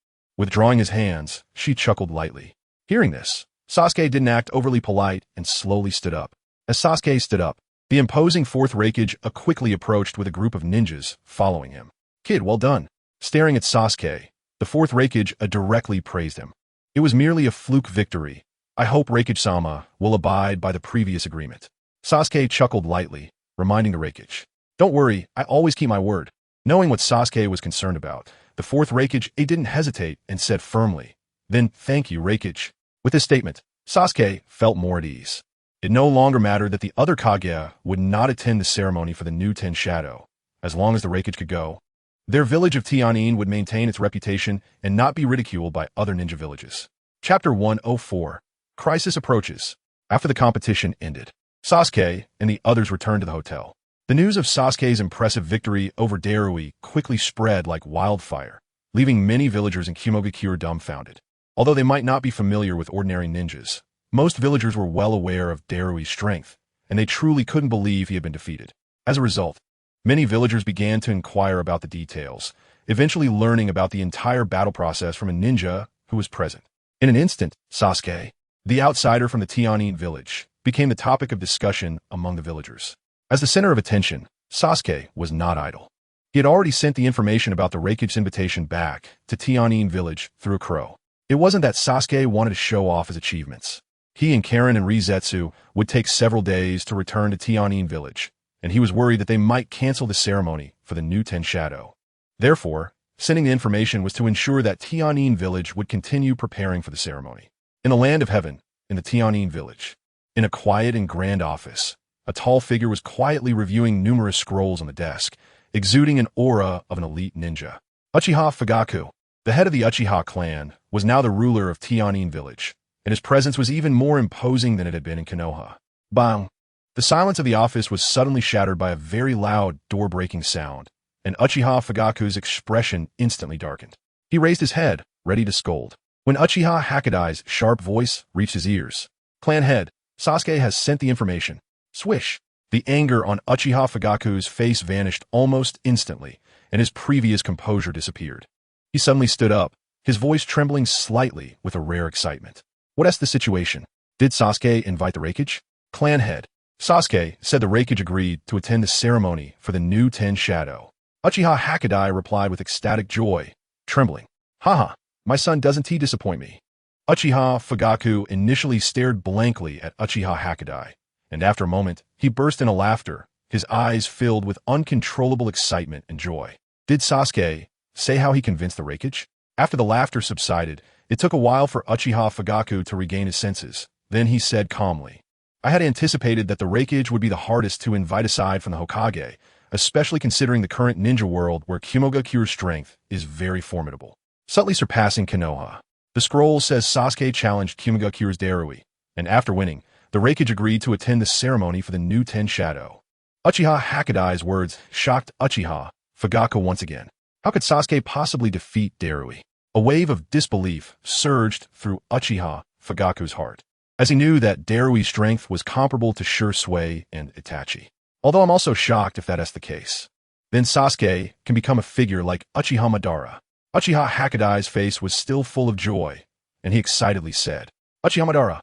Withdrawing his hands, she chuckled lightly. Hearing this, Sasuke didn't act overly polite and slowly stood up. As Sasuke stood up, the imposing fourth Raikage quickly approached with a group of ninjas following him. Kid, well done. Staring at Sasuke, the fourth Raikage directly praised him. It was merely a fluke victory. I hope Raikage-sama will abide by the previous agreement. Sasuke chuckled lightly, reminding the Raikage. Don't worry, I always keep my word. Knowing what Sasuke was concerned about, the fourth Raikage didn't hesitate and said firmly, Then thank you, Raikage. With this statement, Sasuke felt more at ease. It no longer mattered that the other Kage would not attend the ceremony for the new Ten Shadow. As long as the Raikage could go, their village of Tianin would maintain its reputation and not be ridiculed by other ninja villages. Chapter 104. Crisis approaches. After the competition ended, Sasuke and the others returned to the hotel. The news of Sasuke's impressive victory over Darui quickly spread like wildfire, leaving many villagers in Kumogakure dumbfounded. Although they might not be familiar with ordinary ninjas, most villagers were well aware of Darui's strength, and they truly couldn't believe he had been defeated. As a result, many villagers began to inquire about the details, eventually learning about the entire battle process from a ninja who was present. In an instant, Sasuke, the outsider from the Tianin village, became the topic of discussion among the villagers. As the center of attention, Sasuke was not idle. He had already sent the information about the Raikage's invitation back to Tianin village through a crow. It wasn't that Sasuke wanted to show off his achievements. He and Karen and Rizetsu would take several days to return to Tianin village, and he was worried that they might cancel the ceremony for the new Ten Shadow. Therefore, sending the information was to ensure that Tianin village would continue preparing for the ceremony. In the land of heaven, in the Tianin village, in a quiet and grand office, a tall figure was quietly reviewing numerous scrolls on the desk, exuding an aura of an elite ninja. Uchiha Fugaku, the head of the Uchiha clan, was now the ruler of Tianin village, and his presence was even more imposing than it had been in Konoha. Bang! The silence of the office was suddenly shattered by a very loud, door-breaking sound, and Uchiha Fugaku's expression instantly darkened. He raised his head, ready to scold, when Uchiha Hakadai's sharp voice reached his ears. Clan head, Sasuke has sent the information. Swish! The anger on Uchiha Fugaku's face vanished almost instantly, and his previous composure disappeared. He suddenly stood up, his voice trembling slightly with a rare excitement. What's the situation? Did Sasuke invite the Raikage? Clan head, Sasuke said the Raikage agreed to attend the ceremony for the new Ten Shadow. Uchiha Hakadai replied with ecstatic joy, trembling. Haha, my son doesn't he disappoint me. Uchiha Fugaku initially stared blankly at Uchiha Hakadai, and after a moment, he burst into laughter, his eyes filled with uncontrollable excitement and joy. Did Sasuke say how he convinced the Raikage? After the laughter subsided, it took a while for Uchiha Fugaku to regain his senses. Then he said calmly, I had anticipated that the Raikage would be the hardest to invite aside from the Hokage, especially considering the current ninja world where Kumogakure's strength is very formidable, subtly surpassing Konoha. The scroll says Sasuke challenged Kumogakure's Darui, and after winning, the Raikage agreed to attend the ceremony for the new Ten Shadow. Uchiha Hakadai's words shocked Uchiha Fugaku once again. How could Sasuke possibly defeat Darui? A wave of disbelief surged through Uchiha Fugaku's heart, as he knew that Darui's strength was comparable to Shursui and Itachi. Although I'm also shocked if that's the case. Then Sasuke can become a figure like Uchiha Madara. Uchiha Hakadai's face was still full of joy, and he excitedly said, Uchiha Madara.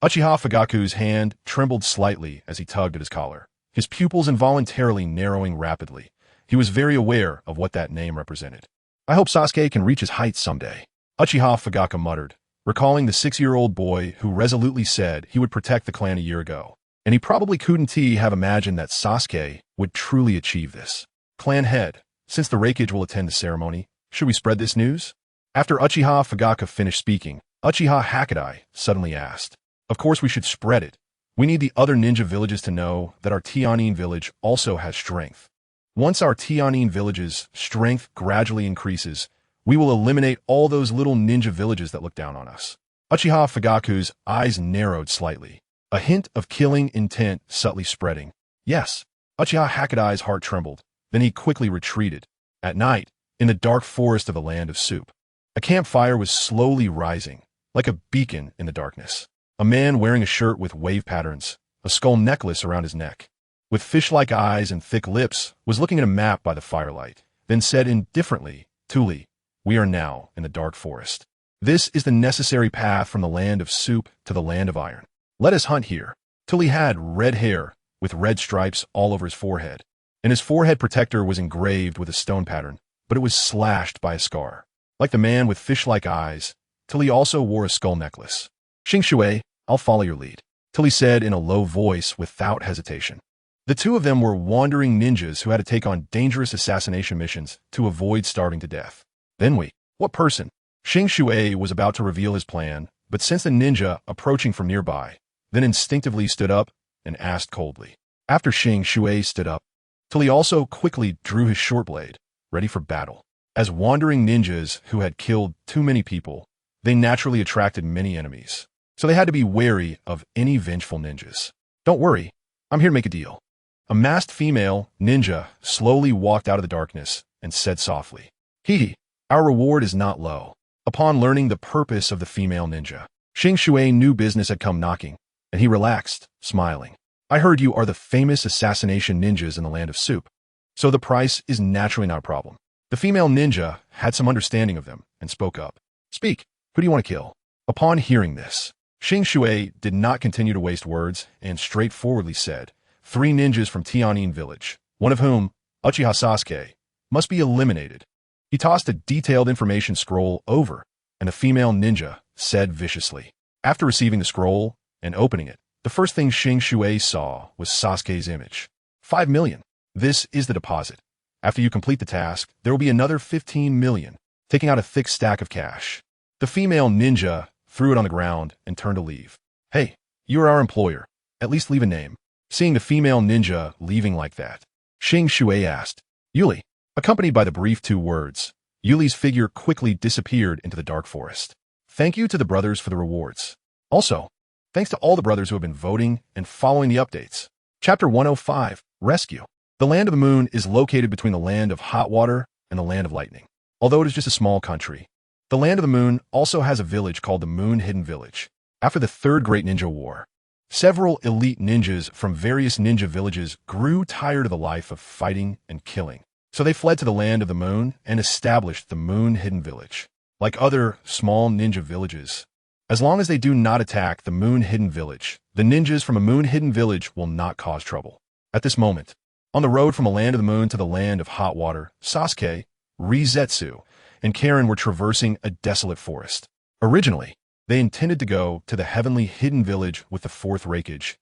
Uchiha Fugaku's hand trembled slightly as he tugged at his collar, his pupils involuntarily narrowing rapidly. He was very aware of what that name represented. I hope Sasuke can reach his heights someday, Uchiha Fugaku muttered, recalling the 6-year-old boy who resolutely said he would protect the clan a year ago. And he probably couldn't have imagined that Sasuke would truly achieve this. Clan head, since the Raikage will attend the ceremony, should we spread this news? After Uchiha Fugaku finished speaking, Uchiha Hakadai suddenly asked, Of course we should spread it. We need the other ninja villages to know that our Tianin village also has strength. Once our Tianin village's strength gradually increases, we will eliminate all those little ninja villages that look down on us. Uchiha Fugaku's eyes narrowed slightly, a hint of killing intent subtly spreading. Yes, Uchiha Hakadai's heart trembled, then he quickly retreated. At night, in the dark forest of the land of soup, a campfire was slowly rising, like a beacon in the darkness. A man wearing a shirt with wave patterns, a skull necklace around his neck, with fish-like eyes and thick lips, was looking at a map by the firelight, then said indifferently, Tuli, We are now in the dark forest. This is the necessary path from the land of soup to the land of iron. Let us hunt here. Tuli had red hair with red stripes all over his forehead, and his forehead protector was engraved with a stone pattern, but it was slashed by a scar. Like the man with fish-like eyes, Tuli also wore a skull necklace. Xing Shui, I'll follow your lead, Tuli said in a low voice without hesitation. The two of them were wandering ninjas who had to take on dangerous assassination missions to avoid starving to death. Then what person? Xing Shui was about to reveal his plan, but sensed a ninja approaching from nearby, then instinctively stood up and asked coldly. After Xing Shui stood up, Tuli also quickly drew his short blade, ready for battle. As wandering ninjas who had killed too many people, they naturally attracted many enemies, so they had to be wary of any vengeful ninjas. Don't worry, I'm here to make a deal. A masked female ninja slowly walked out of the darkness and said softly, Hee, our reward is not low. Upon learning the purpose of the female ninja, Xing Shui knew business had come knocking, and he relaxed, smiling. I heard you are the famous assassination ninjas in the land of soup, so the price is naturally not a problem. The female ninja had some understanding of them and spoke up. Speak, who do you want to kill? Upon hearing this, Xing Shui did not continue to waste words and straightforwardly said, 3 ninjas from Tianyin village, one of whom, Uchiha Sasuke, must be eliminated. He tossed a detailed information scroll over, and the female ninja said viciously. After receiving the scroll and opening it, the first thing Xing Shui saw was Sasuke's image. 5 million. This is the deposit. After you complete the task, there will be another 15 million, taking out a thick stack of cash. The female ninja threw it on the ground and turned to leave. Hey, you are our employer. At least leave a name. Seeing the female ninja leaving like that, Xing Shui asked, Yuli. Accompanied by the brief 2 words, Yuli's figure quickly disappeared into the dark forest. Thank you to the brothers for the rewards. Also, thanks to all the brothers who have been voting and following the updates. Chapter 105, Rescue. The land of the moon is located between the land of hot water and the land of lightning. Although it is just a small country, the land of the moon also has a village called the Moon Hidden Village. After the Third Great Ninja War, several elite ninjas from various ninja villages grew tired of the life of fighting and killing. So they fled to the land of the moon and established the Moon Hidden Village. Like other small ninja villages, as long as they do not attack the Moon Hidden Village, the ninjas from a Moon Hidden Village will not cause trouble. At this moment, on the road from the land of the moon to the land of hot water, Sasuke, Rizetsu, and Karen were traversing a desolate forest. Originally, they intended to go to the heavenly hidden village with the 4th Raikage,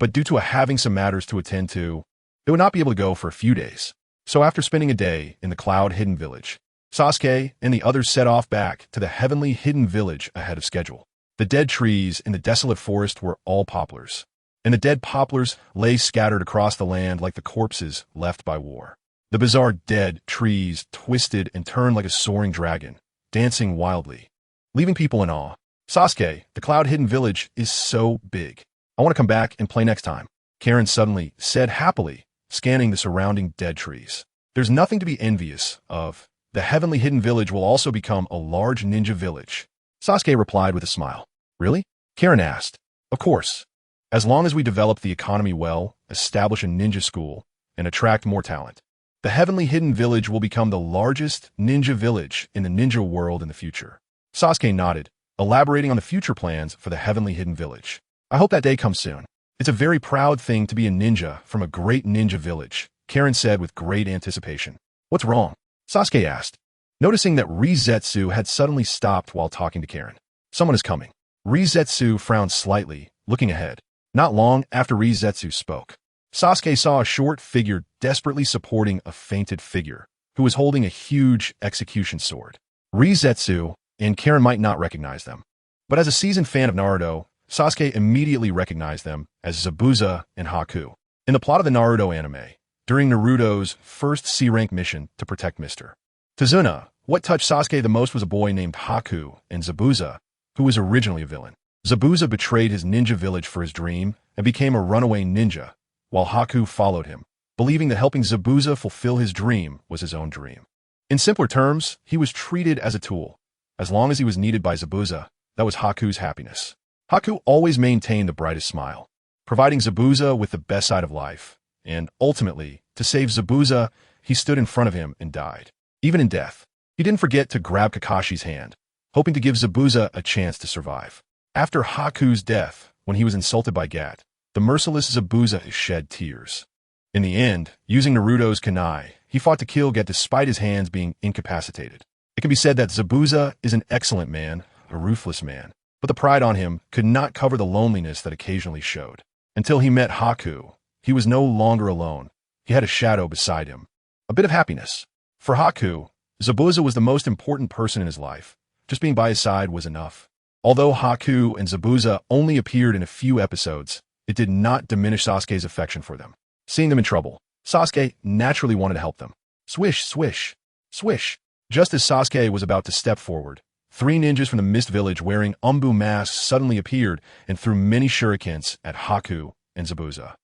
but due to having some matters to attend to, they would not be able to go for a few days. So after spending a day in the cloud hidden village, Sasuke and the others set off back to the heavenly hidden village ahead of schedule. The dead trees in the desolate forest were all poplars, and the dead poplars lay scattered across the land like the corpses left by war. The bizarre dead trees twisted and turned like a soaring dragon, dancing wildly, leaving people in awe. Sasuke, the cloud hidden village is so big. I want to come back and play next time, Karen suddenly said happily, scanning the surrounding dead trees. There's nothing to be envious of. The heavenly hidden village will also become a large ninja village. Sasuke replied with a smile. Really? Karen asked. Of course. As long as we develop the economy well, establish a ninja school, and attract more talent, the heavenly hidden village will become the largest ninja village in the ninja world in the future. Sasuke nodded, elaborating on the future plans for the heavenly hidden village. I hope that day comes soon. It's a very proud thing to be a ninja from a great ninja village, Karen said with great anticipation. What's wrong? Sasuke asked, noticing that Rizetsu had suddenly stopped while talking to Karen. Someone is coming. Rizetsu frowned slightly, looking ahead. Not long after Rizetsu spoke, Sasuke saw a short figure desperately supporting a fainted figure, who was holding a huge execution sword. Rizetsu and Karen might not recognize them, but as a seasoned fan of Naruto, Sasuke immediately recognized them as Zabuza and Haku. In the plot of the Naruto anime, during Naruto's first C-rank mission to protect Mr. Tazuna, what touched Sasuke the most was a boy named Haku and Zabuza, who was originally a villain. Zabuza betrayed his ninja village for his dream and became a runaway ninja, while Haku followed him, believing that helping Zabuza fulfill his dream was his own dream. In simpler terms, he was treated as a tool. As long as he was needed by Zabuza, that was Haku's happiness. Haku always maintained the brightest smile, providing Zabuza with the best side of life, and ultimately, to save Zabuza, he stood in front of him and died. Even in death, He didn't forget to grab Kakashi's hand, hoping to give Zabuza a chance to survive. After Haku's death, when he was insulted by Gat, the merciless Zabuza shed tears. In the end, using Naruto's kunai, he fought to kill Gat despite his hands being incapacitated. It can be said that Zabuza is an excellent man, a ruthless man, but the pride on him could not cover the loneliness that occasionally showed. Until he met Haku, he was no longer alone. He had a shadow beside him. A bit of happiness. For Haku, Zabuza was the most important person in his life. Just being by his side was enough. Although Haku and Zabuza only appeared in a few episodes, it did not diminish Sasuke's affection for them. Seeing them in trouble, Sasuke naturally wanted to help them. Swish, swish, swish. Just as Sasuke was about to step forward, 3 ninjas from the Mist Village wearing Umbu masks suddenly appeared and threw many shurikens at Haku and Zabuza.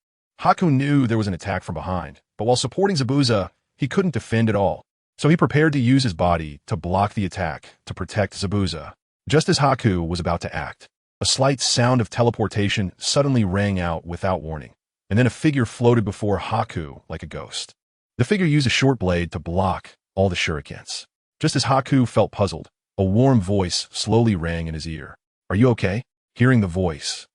Haku knew there was an attack from behind, but while supporting Zabuza, he couldn't defend at all. So he prepared to use his body to block the attack to protect Zabuza. Just as Haku was about to act, a slight sound of teleportation suddenly rang out without warning, and then a figure floated before Haku like a ghost. The figure used a short blade to block all the shurikens. Just as Haku felt puzzled, a warm voice slowly rang in his ear. "Are you okay?" Hearing the voice,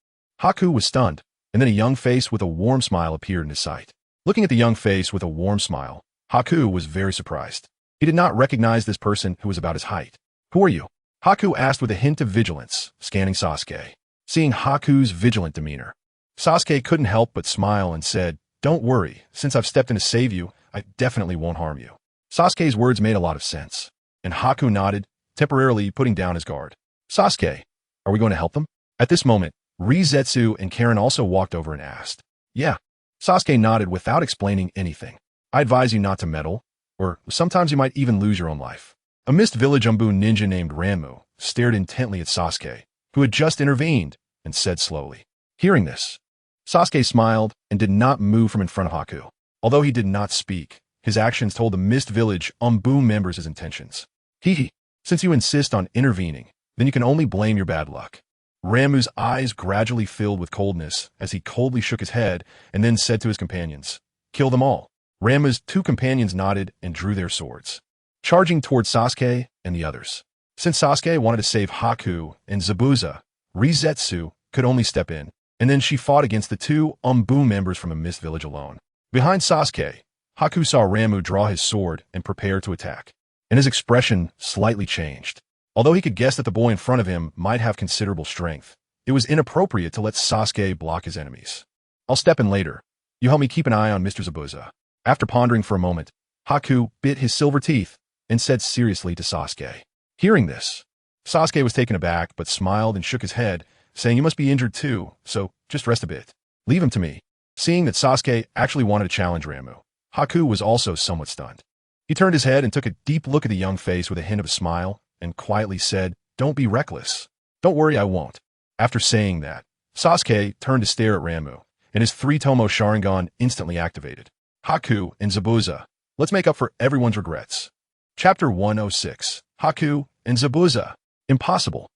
Haku was stunned, and then a young face with a warm smile appeared in his sight. Looking at the young face with a warm smile, Haku was very surprised. He did not recognize this person who was about his height. "Who are you?" Haku asked with a hint of vigilance, scanning Sasuke. Seeing Haku's vigilant demeanor, Sasuke couldn't help but smile and said, "Don't worry, since I've stepped in to save you, I definitely won't harm you." Sasuke's words made a lot of sense, and Haku nodded, temporarily putting down his guard. "Sasuke, are we going to help them?" At this moment, Rizetsu and Karen also walked over and asked. "Yeah." Sasuke nodded without explaining anything. "I advise you not to meddle, or sometimes you might even lose your own life." A Mist Village Umbu ninja named Ramu stared intently at Sasuke, who had just intervened, and said slowly. Hearing this, Sasuke smiled and did not move from in front of Haku. Although he did not speak, his actions told the Mist Village Umbu members his intentions. "Hee, since you insist on intervening, then you can only blame your bad luck." Ramu's eyes gradually filled with coldness as he coldly shook his head and then said to his companions, "Kill them all." Ramu's 2 companions nodded and drew their swords, charging towards Sasuke and the others. Since Sasuke wanted to save Haku and Zabuza, Rizetsu could only step in, and then she fought against the 2 Umbu members from a Mist Village alone. Behind Sasuke, Haku saw Ramu draw his sword and prepare to attack, and his expression slightly changed. Although he could guess that the boy in front of him might have considerable strength, it was inappropriate to let Sasuke block his enemies. "I'll step in later. You help me keep an eye on Mr. Zabuza." After pondering for a moment, Haku bit his silver teeth and said seriously to Sasuke. Hearing this, Sasuke was taken aback but smiled and shook his head, saying, "You must be injured too, so just rest a bit. Leave him to me." Seeing that Sasuke actually wanted to challenge Ramu, Haku was also somewhat stunned. He turned his head and took a deep look at the young face with a hint of a smile, and quietly said, "Don't be reckless." "Don't worry, I won't." After saying that, Sasuke turned to stare at Ramu, and his 3-Tomo Sharingan instantly activated. Haku and Zabuza, let's make up for everyone's regrets. Chapter 106, Haku and Zabuza. Impossible.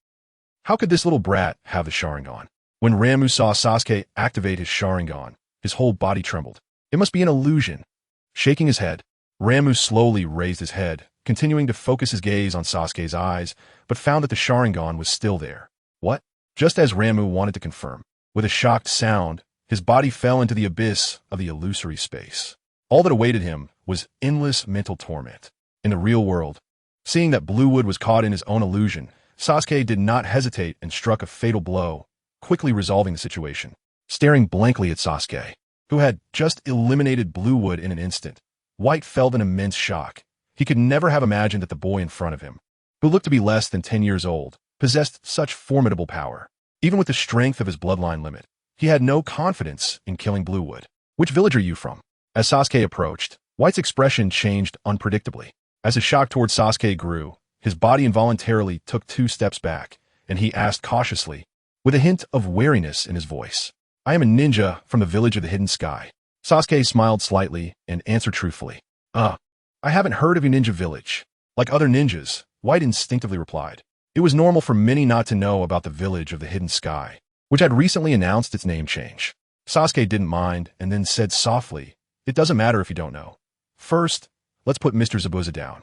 How could this little brat have the Sharingan? When Ramu saw Sasuke activate his Sharingan, his whole body trembled. It must be an illusion. Shaking his head, Ramu slowly raised his head, continuing to focus his gaze on Sasuke's eyes, but found that the Sharingan was still there. What? Just as Ramu wanted to confirm, with a shocked sound, his body fell into the abyss of the illusory space. All that awaited him was endless mental torment. In the real world, seeing that Bluewood was caught in his own illusion, Sasuke did not hesitate and struck a fatal blow, quickly resolving the situation. Staring blankly at Sasuke, who had just eliminated Bluewood in an instant, White felt an immense shock. He could never have imagined that the boy in front of him, who looked to be less than 10 years old, possessed such formidable power. Even with the strength of his bloodline limit, he had no confidence in killing Bluewood. "Which village are you from?" As Sasuke approached, White's expression changed unpredictably. As his shock towards Sasuke grew, his body involuntarily took 2 steps back, and he asked cautiously, with a hint of wariness in his voice, "I am a ninja from the village of the Hidden Sky." Sasuke smiled slightly and answered truthfully, I haven't heard of your ninja village." Like other ninjas, White instinctively replied. It was normal for many not to know about the village of the Hidden Sky, which had recently announced its name change. Sasuke didn't mind and then said softly, "It doesn't matter if you don't know. First, let's put Mr. Zabuza down."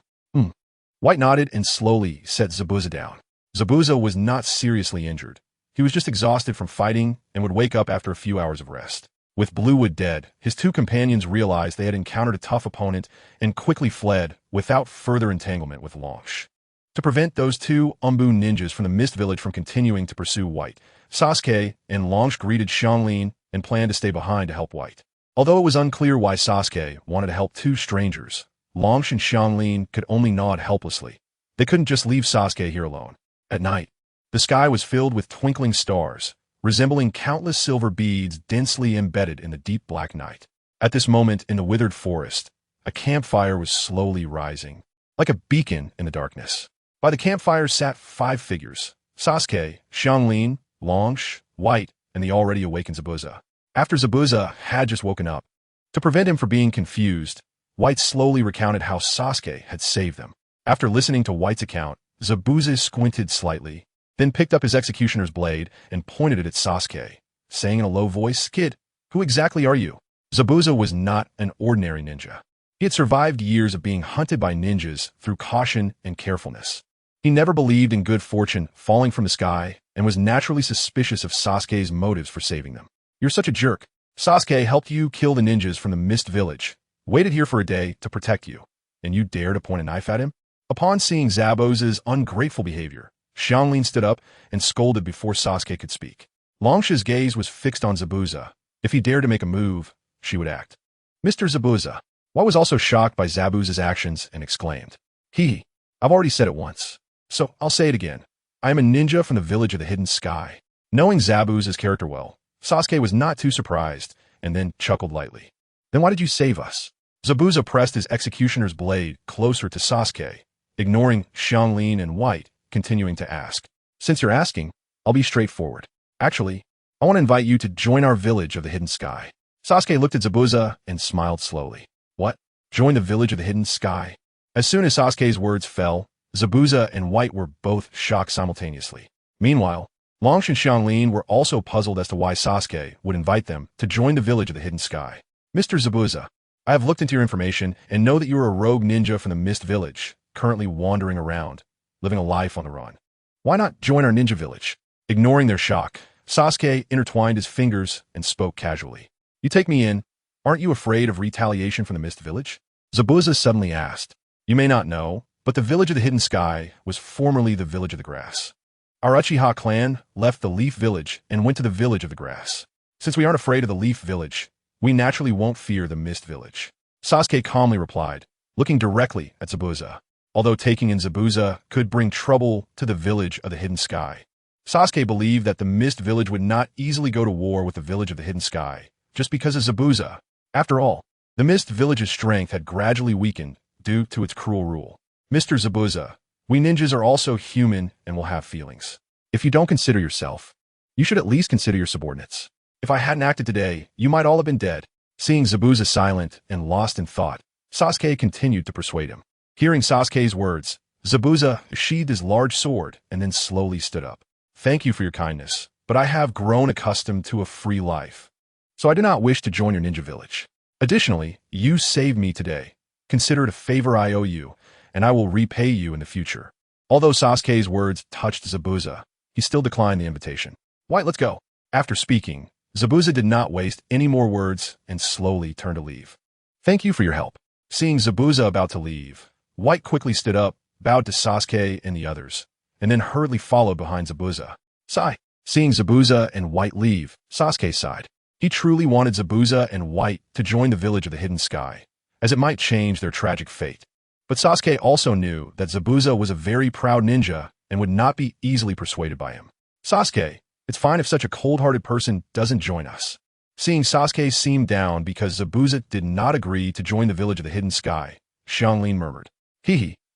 White nodded and slowly set Zabuza down. Zabuza was not seriously injured. He was just exhausted from fighting and would wake up after a few hours of rest. With Bluewood dead, his two companions realized they had encountered a tough opponent and quickly fled without further entanglement with LearnsShadow. To prevent those two Umbu ninjas from the Mist Village from continuing to pursue White, Sasuke and LearnsShadow greeted Xianglin and planned to stay behind to help White. Although it was unclear why Sasuke wanted to help two strangers, LearnsShadow and Xianglin could only nod helplessly. They couldn't just leave Sasuke here alone. At night, the sky was filled with twinkling stars, resembling countless silver beads densely embedded in the deep black night. At this moment in the withered forest, a campfire was slowly rising, like a beacon in the darkness. By the campfire sat 5 figures: Sasuke, Xianglin, LearnsShadow, White, and the already awakened Zabuza. After Zabuza had just woken up, to prevent him from being confused, White slowly recounted how Sasuke had saved them. After listening to White's account, Zabuza squinted slightly, then picked up his executioner's blade and pointed it at Sasuke, saying in a low voice, "Kid, who exactly are you?" Zabuza was not an ordinary ninja. He had survived years of being hunted by ninjas through caution and carefulness. He never believed in good fortune falling from the sky and was naturally suspicious of Sasuke's motives for saving them. "You're such a jerk. Sasuke helped you kill the ninjas from the Mist Village, waited here for a day to protect you, and you dare to point a knife at him?" Upon seeing Zabuza's ungrateful behavior, Xianglin stood up and scolded before Sasuke could speak. LearnsShadow's gaze was fixed on Zabuza. If he dared to make a move, she would act. "Mr. Zabuza." White was also shocked by Zabuza's actions and exclaimed, I've already said it once, so I'll say it again. I am a ninja from the village of the Hidden Sky." Knowing Zabuza's character well, Sasuke was not too surprised and then chuckled lightly. "Then why did you save us?" Zabuza pressed his executioner's blade closer to Sasuke, ignoring Xianglin and White, continuing to ask. "Since you're asking, I'll be straightforward. Actually, I want to invite you to join our village of the Hidden Sky." Sasuke looked at Zabuza and smiled slowly. "What? Join the village of the Hidden Sky?" As soon as Sasuke's words fell, Zabuza and White were both shocked simultaneously. Meanwhile, LearnsShadow and Xianglin were also puzzled as to why Sasuke would invite them to join the village of the Hidden Sky. "Mr. Zabuza, I have looked into your information and know that you are a rogue ninja from the Mist Village, currently wandering around, living a life on the run. Why not join our ninja village?" Ignoring their shock, Sasuke intertwined his fingers and spoke casually. "You take me in. Aren't you afraid of retaliation from the Mist Village?" Zabuza suddenly asked. "You may not know, but the village of the Hidden Sky was formerly the village of the grass. Our Uchiha clan left the Leaf Village and went to the village of the grass. Since we aren't afraid of the Leaf Village, we naturally won't fear the Mist Village." Sasuke calmly replied, looking directly at Zabuza. Although taking in Zabuza could bring trouble to the village of the Hidden Sky, Sasuke believed that the Mist Village would not easily go to war with the village of the Hidden Sky, just because of Zabuza. After all, the Mist Village's strength had gradually weakened due to its cruel rule. "Mr. Zabuza, we ninjas are also human and will have feelings. If you don't consider yourself, you should at least consider your subordinates. If I hadn't acted today, you might all have been dead." Seeing Zabuza silent and lost in thought, Sasuke continued to persuade him. Hearing Sasuke's words, Zabuza sheathed his large sword and then slowly stood up. "Thank you for your kindness, but I have grown accustomed to a free life, so I do not wish to join your ninja village. Additionally, you saved me today. Consider it a favor I owe you, and I will repay you in the future." Although Sasuke's words touched Zabuza, he still declined the invitation. "White, let's go." After speaking, Zabuza did not waste any more words and slowly turned to leave. "Thank you for your help." Seeing Zabuza about to leave, White quickly stood up, bowed to Sasuke and the others, and then hurriedly followed behind Zabuza. Sigh. Seeing Zabuza and White leave, Sasuke sighed. He truly wanted Zabuza and White to join the village of the Hidden Sky, as it might change their tragic fate. But Sasuke also knew that Zabuza was a very proud ninja and would not be easily persuaded by him. "Sasuke, it's fine if such a cold-hearted person doesn't join us." Seeing Sasuke seem down because Zabuza did not agree to join the village of the Hidden Sky, Xianglin murmured,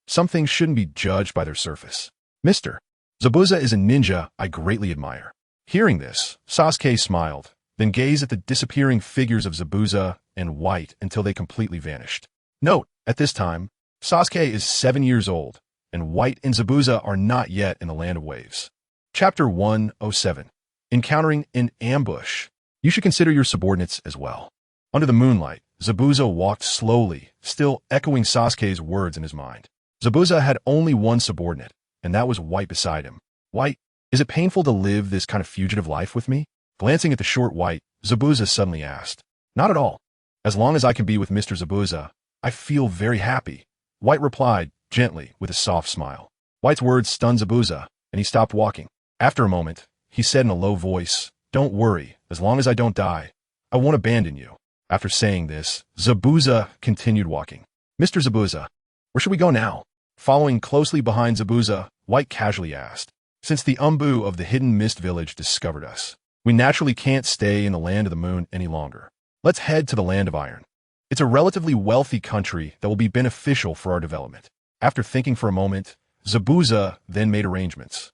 Some things shouldn't be judged by their surface. Mr. Zabuza is a ninja I greatly admire." Hearing this, Sasuke smiled, then gazed at the disappearing figures of Zabuza and White until they completely vanished. Note, at this time, Sasuke is 7 years old, and White and Zabuza are not yet in the Land of Waves. Chapter 107. Encountering an Ambush. You should consider your subordinates as well. Under the moonlight, Zabuza walked slowly, still echoing Sasuke's words in his mind. Zabuza had only one subordinate, and that was White beside him. White, is it painful to live this kind of fugitive life with me? Glancing at the short White, Zabuza suddenly asked. Not at all. As long as I can be with Mr. Zabuza, I feel very happy. White replied, gently, with a soft smile. White's words stunned Zabuza, and he stopped walking. After a moment, he said in a low voice, Don't worry, as long as I don't die, I won't abandon you. After saying this, Zabuza continued walking. Mr. Zabuza, where should we go now? Following closely behind Zabuza, White casually asked. Since the Umbu of the Hidden Mist Village discovered us, we naturally can't stay in the Land of the Moon any longer. Let's head to the Land of Iron. It's a relatively wealthy country that will be beneficial for our development. After thinking for a moment, Zabuza then made arrangements.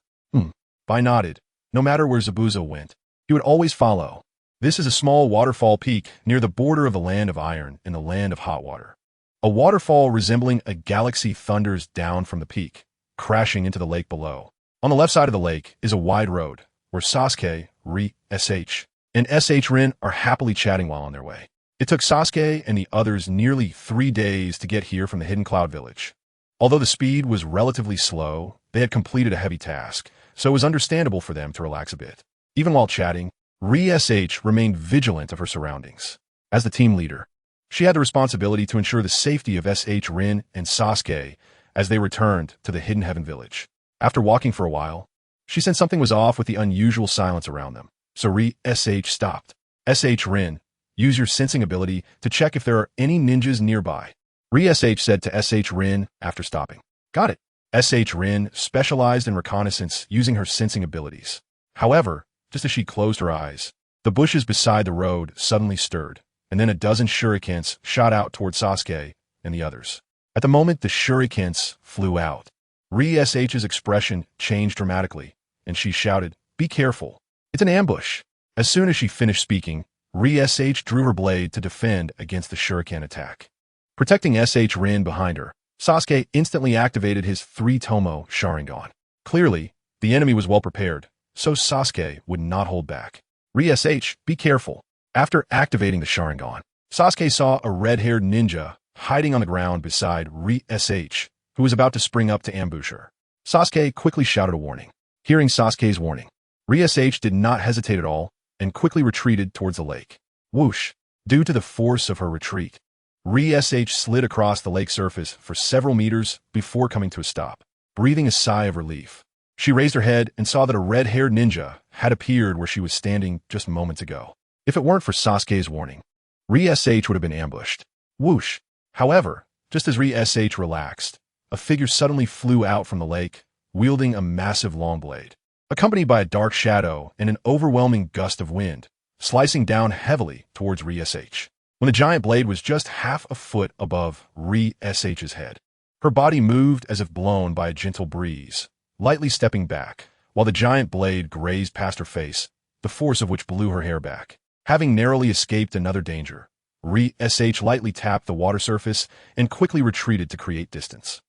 Bai nodded. No matter where Zabuza went, he would always follow. This is a small waterfall peak near the border of the Land of Iron and the Land of Hot Water. A waterfall resembling a galaxy thunders down from the peak, crashing into the lake below. On the left side of the lake is a wide road, where Sasuke, Ri, SH, and SH Rin are happily chatting while on their way. It took Sasuke and the others nearly 3 days to get here from the Hidden Cloud Village. Although the speed was relatively slow, they had completed a heavy task, so it was understandable for them to relax a bit. Even while chatting, Ri SH remained vigilant of her surroundings. As the team leader, she had the responsibility to ensure the safety of SH Rin and Sasuke as they returned to the Hidden Heaven Village. After walking for a while, she sensed something was off with the unusual silence around them, so Ri SH stopped. SH Rin, use your sensing ability to check if there are any ninjas nearby. Ri SH said to SH Rin after stopping. Got it. SH Rin specialized in reconnaissance using her sensing abilities. However, just as she closed her eyes, the bushes beside the road suddenly stirred, and then a dozen shurikens shot out toward Sasuke and the others. At the moment the shurikens flew out, Ri SH's expression changed dramatically, and she shouted, Be careful. It's an ambush. As soon as she finished speaking, Ri SH drew her blade to defend against the shuriken attack. Protecting SH Rin behind her, Sasuke instantly activated his 3-Tomo Sharingan. Clearly, the enemy was well prepared, so Sasuke would not hold back. Ri SH, be careful. After activating the Sharingan, Sasuke saw a red-haired ninja hiding on the ground beside Ri SH, who was about to spring up to ambush her. Sasuke quickly shouted a warning. Hearing Sasuke's warning, Ri SH did not hesitate at all and quickly retreated towards the lake. Whoosh! Due to the force of her retreat, Ri SH slid across the lake surface for several meters before coming to a stop. Breathing a sigh of relief, she raised her head and saw that a red-haired ninja had appeared where she was standing just moments ago. If it weren't for Sasuke's warning, Ri SH would have been ambushed. Whoosh! However, just as Ri SH relaxed, a figure suddenly flew out from the lake, wielding a massive long blade, accompanied by a dark shadow and an overwhelming gust of wind, slicing down heavily towards Ri SH. When the giant blade was just half a foot above Ri SH's head, her body moved as if blown by a gentle breeze, lightly stepping back, while the giant blade grazed past her face, the force of which blew her hair back. Having narrowly escaped another danger, Ri SH lightly tapped the water surface and quickly retreated to create distance.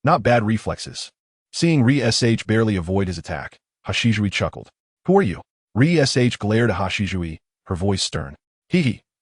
Not bad reflexes. Seeing Ri SH barely avoid his attack, Hashizui chuckled. Who are you? Ri SH glared at Hashizui, her voice stern.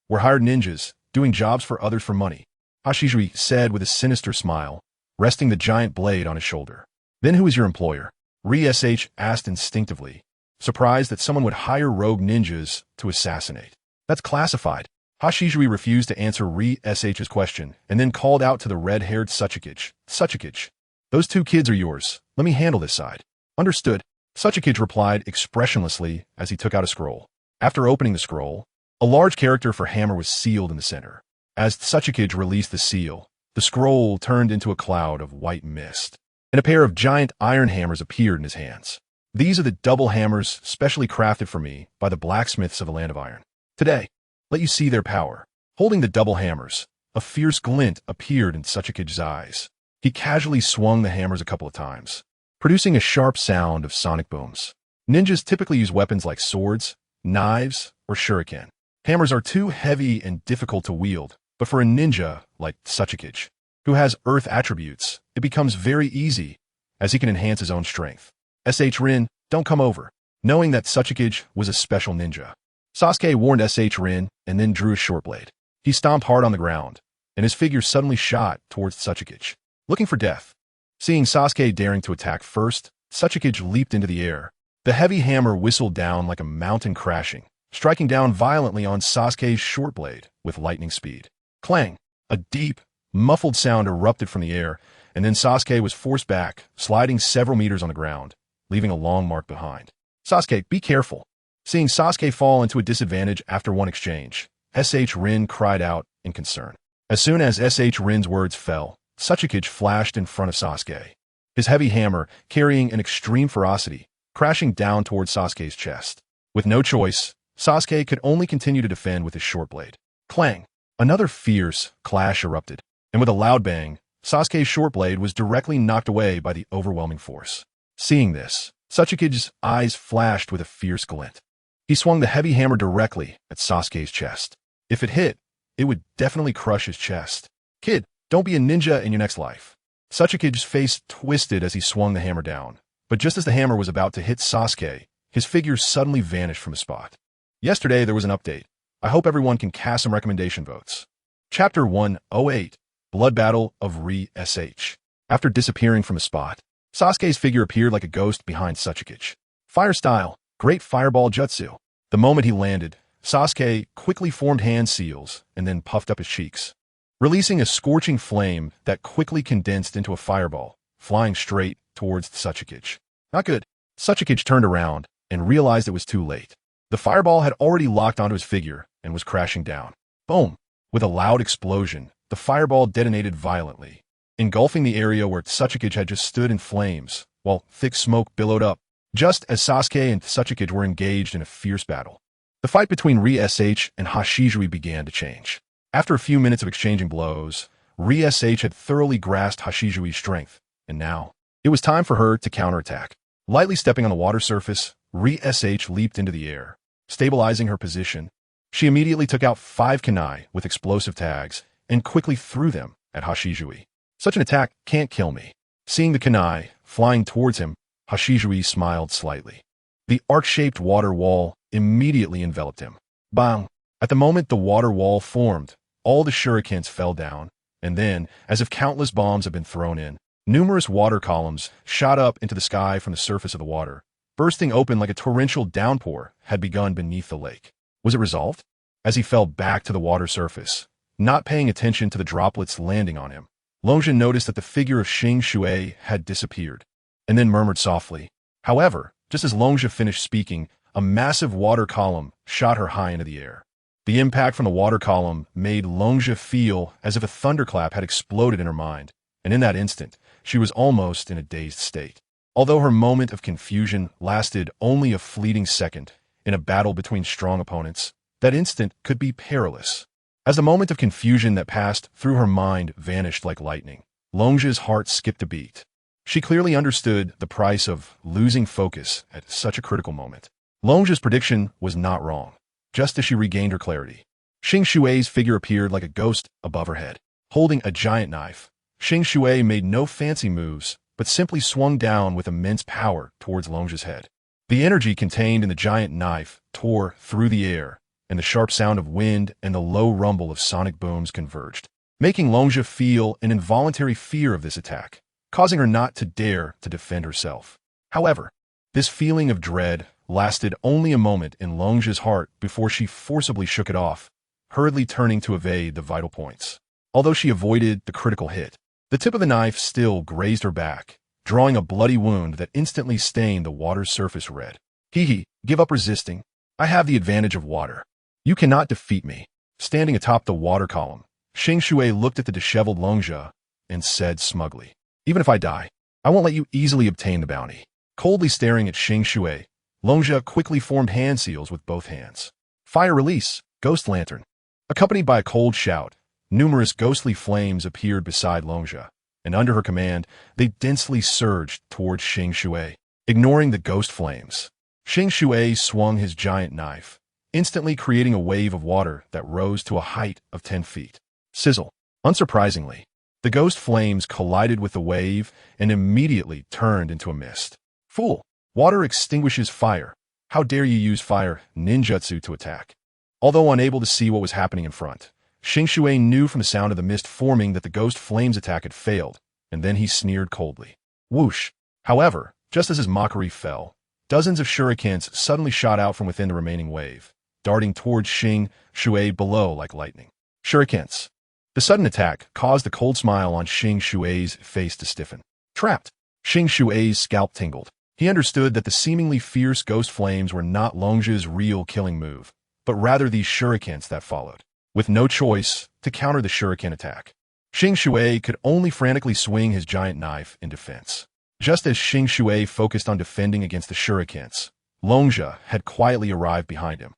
We're hired ninjas, doing jobs for others for money, Hashizui said with a sinister smile, resting the giant blade on his shoulder. Then who is your employer? Ri SH asked instinctively, surprised that someone would hire rogue ninjas to assassinate. That's classified. Hashizui refused to answer Ri SH's question and then called out to the red-haired Sachikage. Sachikage, those 2 kids are yours. Let me handle this side. Understood. Sachikage replied expressionlessly as he took out a scroll. After opening the scroll, a large character for hammer was sealed in the center. As Sachikage released the seal, the scroll turned into a cloud of white mist, and a pair of giant iron hammers appeared in his hands. These are the double hammers specially crafted for me by the blacksmiths of the Land of Iron. Today, let you see their power. Holding the double hammers, a fierce glint appeared in Sachikage's eyes. He casually swung the hammers a couple of times, producing a sharp sound of sonic booms. Ninjas typically use weapons like swords, knives, or shuriken. Hammers are too heavy and difficult to wield, but for a ninja like Sachikage, who has earth attributes, it becomes very easy, as he can enhance his own strength. SH Rin, don't come over. Knowing that Sachikage was a special ninja, Sasuke warned SH Rin and then drew a short blade. He stomped hard on the ground, and his figure suddenly shot towards Sachikage. looking for death. Seeing Sasuke daring to attack first, Sasuke leaped into the air. The heavy hammer whistled down like a mountain crashing, striking down violently on Sasuke's short blade with lightning speed. Clang! A deep, muffled sound erupted from the air, and then Sasuke was forced back, sliding several meters on the ground, leaving a long mark behind. Sasuke, be careful. Seeing Sasuke fall into a disadvantage after one exchange, S.H. Rin cried out in concern. As soon as S.H. Rin's words fell, Sasuke flashed in front of Sasuke, his heavy hammer carrying an extreme ferocity, crashing down towards Sasuke's chest. With no choice, Sasuke could only continue to defend with his short blade. Clang! Another fierce clash erupted, and with a loud bang, Sasuke's short blade was directly knocked away by the overwhelming force. Seeing this, Sasuke's eyes flashed with a fierce glint. He swung the heavy hammer directly at Sasuke's chest. If it hit, it would definitely crush his chest. Kid, don't be a ninja in your next life. Sasuke's face twisted as he swung the hammer down, but just as the hammer was about to hit Sasuke, his figure suddenly vanished from the spot. Yesterday there was an update. I hope everyone can cast some recommendation votes. Chapter 108, Blood Battle of Re-SH. After disappearing from a spot, Sasuke's figure appeared like a ghost behind Sasuke. Fire style, great fireball jutsu. The moment he landed, Sasuke quickly formed hand seals and then puffed up his cheeks, releasing a scorching flame that quickly condensed into a fireball, flying straight towards Sasuke. Not good. Sasuke turned around and realized it was too late. The fireball had already locked onto his figure and was crashing down. Boom! With a loud explosion, the fireball detonated violently, engulfing the area where Sasuke had just stood in flames, while thick smoke billowed up, just as Sasuke and Sasuke were engaged in a fierce battle. The fight between Re-SH and Hashizui began to change. After a few minutes of exchanging blows, Re-SH had thoroughly grasped Hashizui's strength, and now, it was time for her to counterattack. Lightly stepping on the water surface, Re-SH leaped into the air. Stabilizing her position, she immediately took out 5 kunai with explosive tags and quickly threw them at Hashizui. Such an attack can't kill me. Seeing the kunai flying towards him, Hashizui smiled slightly. The arc-shaped water wall immediately enveloped him. Bang! At the moment the water wall formed, all the shurikens fell down, and then, as if countless bombs had been thrown in, numerous water columns shot up into the sky from the surface of the water, bursting open like a torrential downpour had begun beneath the lake. Was it resolved? As he fell back to the water surface, not paying attention to the droplets landing on him, Longjin noticed that the figure of Xing Shui had disappeared, and then murmured softly. However, just as Longjin finished speaking, a massive water column shot her high into the air. The impact from the water column made Longjin feel as if a thunderclap had exploded in her mind, and in that instant, she was almost in a dazed state. Although her moment of confusion lasted only a fleeting second in a battle between strong opponents, that instant could be perilous. As the moment of confusion that passed through her mind vanished like lightning, Longjin's heart skipped a beat. She clearly understood the price of losing focus at such a critical moment. Longjin's prediction was not wrong. Just as she regained her clarity, Xing Shui's figure appeared like a ghost above her head. Holding a giant knife, Xing Shui made no fancy moves, but simply swung down with immense power towards Longjin's head. The energy contained in the giant knife tore through the air, and the sharp sound of wind and the low rumble of sonic booms converged, making Longjin feel an involuntary fear of this attack, causing her not to dare to defend herself. However, this feeling of dread lasted only a moment in Longjin's heart before she forcibly shook it off, hurriedly turning to evade the vital points. Although she avoided the critical hit, the tip of the knife still grazed her back, drawing a bloody wound that instantly stained the water's surface red. Hee, give up resisting. I have the advantage of water. You cannot defeat me. Standing atop the water column, Xing Shui looked at the disheveled Longjin and said smugly, even if I die, I won't let you easily obtain the bounty. Coldly staring at Xing Shui, Longjin quickly formed hand seals with both hands. Fire release, ghost lantern. Accompanied by a cold shout, numerous ghostly flames appeared beside Longjin, and under her command, they densely surged towards Xing Shui. Ignoring the ghost flames, Xing Shui swung his giant knife, instantly creating a wave of water that rose to a height of 10 feet. Sizzle. Unsurprisingly, the ghost flames collided with the wave and immediately turned into a mist. Fool! Water extinguishes fire. How dare you use fire ninjutsu to attack? Although unable to see what was happening in front, Xing Shui knew from the sound of the mist forming that the ghost flames attack had failed, and then he sneered coldly. Whoosh! However, just as his mockery fell, dozens of shurikens suddenly shot out from within the remaining wave, darting towards Xing Shuai below like lightning. Shurikens. The sudden attack caused the cold smile on Xing Shuai's face to stiffen. Trapped. Xing Shuai's scalp tingled. He understood that the seemingly fierce ghost flames were not Longzha's real killing move, but rather these shurikens that followed. With no choice to counter the shuriken attack, Xing Shuai could only frantically swing his giant knife in defense. Just as Xing Shuai focused on defending against the shurikens, Longzha had quietly arrived behind him.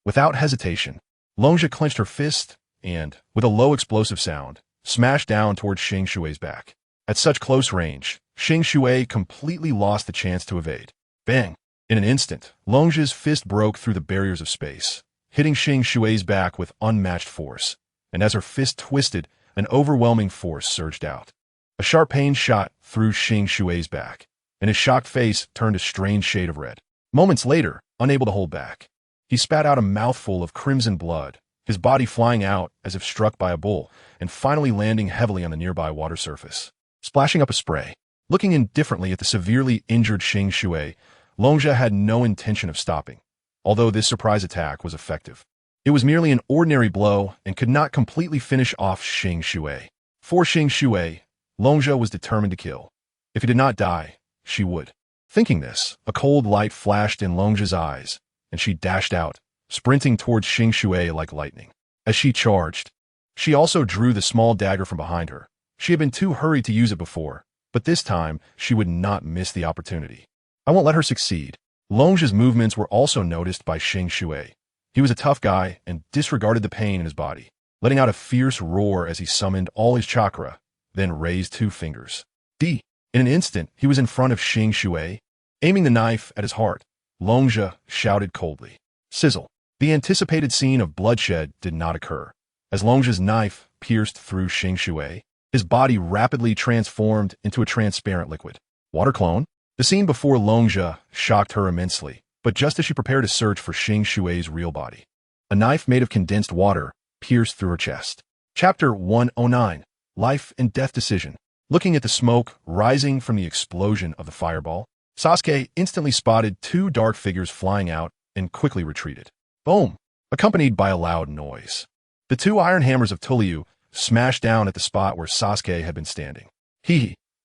Without hesitation, Longzha clenched her fist and, with a low explosive sound, smashed down towards Xing Shuai's back. At such close range, Xing Shuai completely lost the chance to evade. Bang! In an instant, Longzha's fist broke through the barriers of space, hitting Xing Shuai's back with unmatched force, and as her fist twisted, an overwhelming force surged out. A sharp pain shot through Xing Shuai's back, and his shocked face turned a strange shade of red. Moments later, unable to hold back, he spat out a mouthful of crimson blood, his body flying out as if struck by a bull, and finally landing heavily on the nearby water surface. Splashing up a spray, looking indifferently at the severely injured Xing Shuai, Longzha had no intention of stopping, although this surprise attack was effective. It was merely an ordinary blow and could not completely finish off Xing Shuai. For Xing Shuai, Longzha was determined to kill. If he did not die, she would. Thinking this, a cold light flashed in Longzha's eyes, and she dashed out, sprinting towards Xing Shuai like lightning. As she charged, she also drew the small dagger from behind her. She had been too hurried to use it before, but this time she would not miss the opportunity. I won't let her succeed. Longzha's movements were also noticed by Xing Shuai. He was a tough guy and disregarded the pain in his body, letting out a fierce roar as he summoned all his chakra, then raised 2 fingers. In an instant, he was in front of Xing Shuai. Aiming the knife at his heart, Longzha shouted coldly. Sizzle. The anticipated scene of bloodshed did not occur. As Longzha's knife pierced through Xing Shuai, his body rapidly transformed into a transparent liquid. Water clone? The scene before Longzha shocked her immensely, but just as she prepared to search for Xing Shuai's real body, a knife made of condensed water pierced through her chest. Chapter 109. Life and Death Decision. Looking at the smoke rising from the explosion of the fireball, Sasuke instantly spotted 2 dark figures flying out and quickly retreated. Boom! Accompanied by a loud noise. The 2 iron hammers of Tulliu smashed down at the spot where Sasuke had been standing.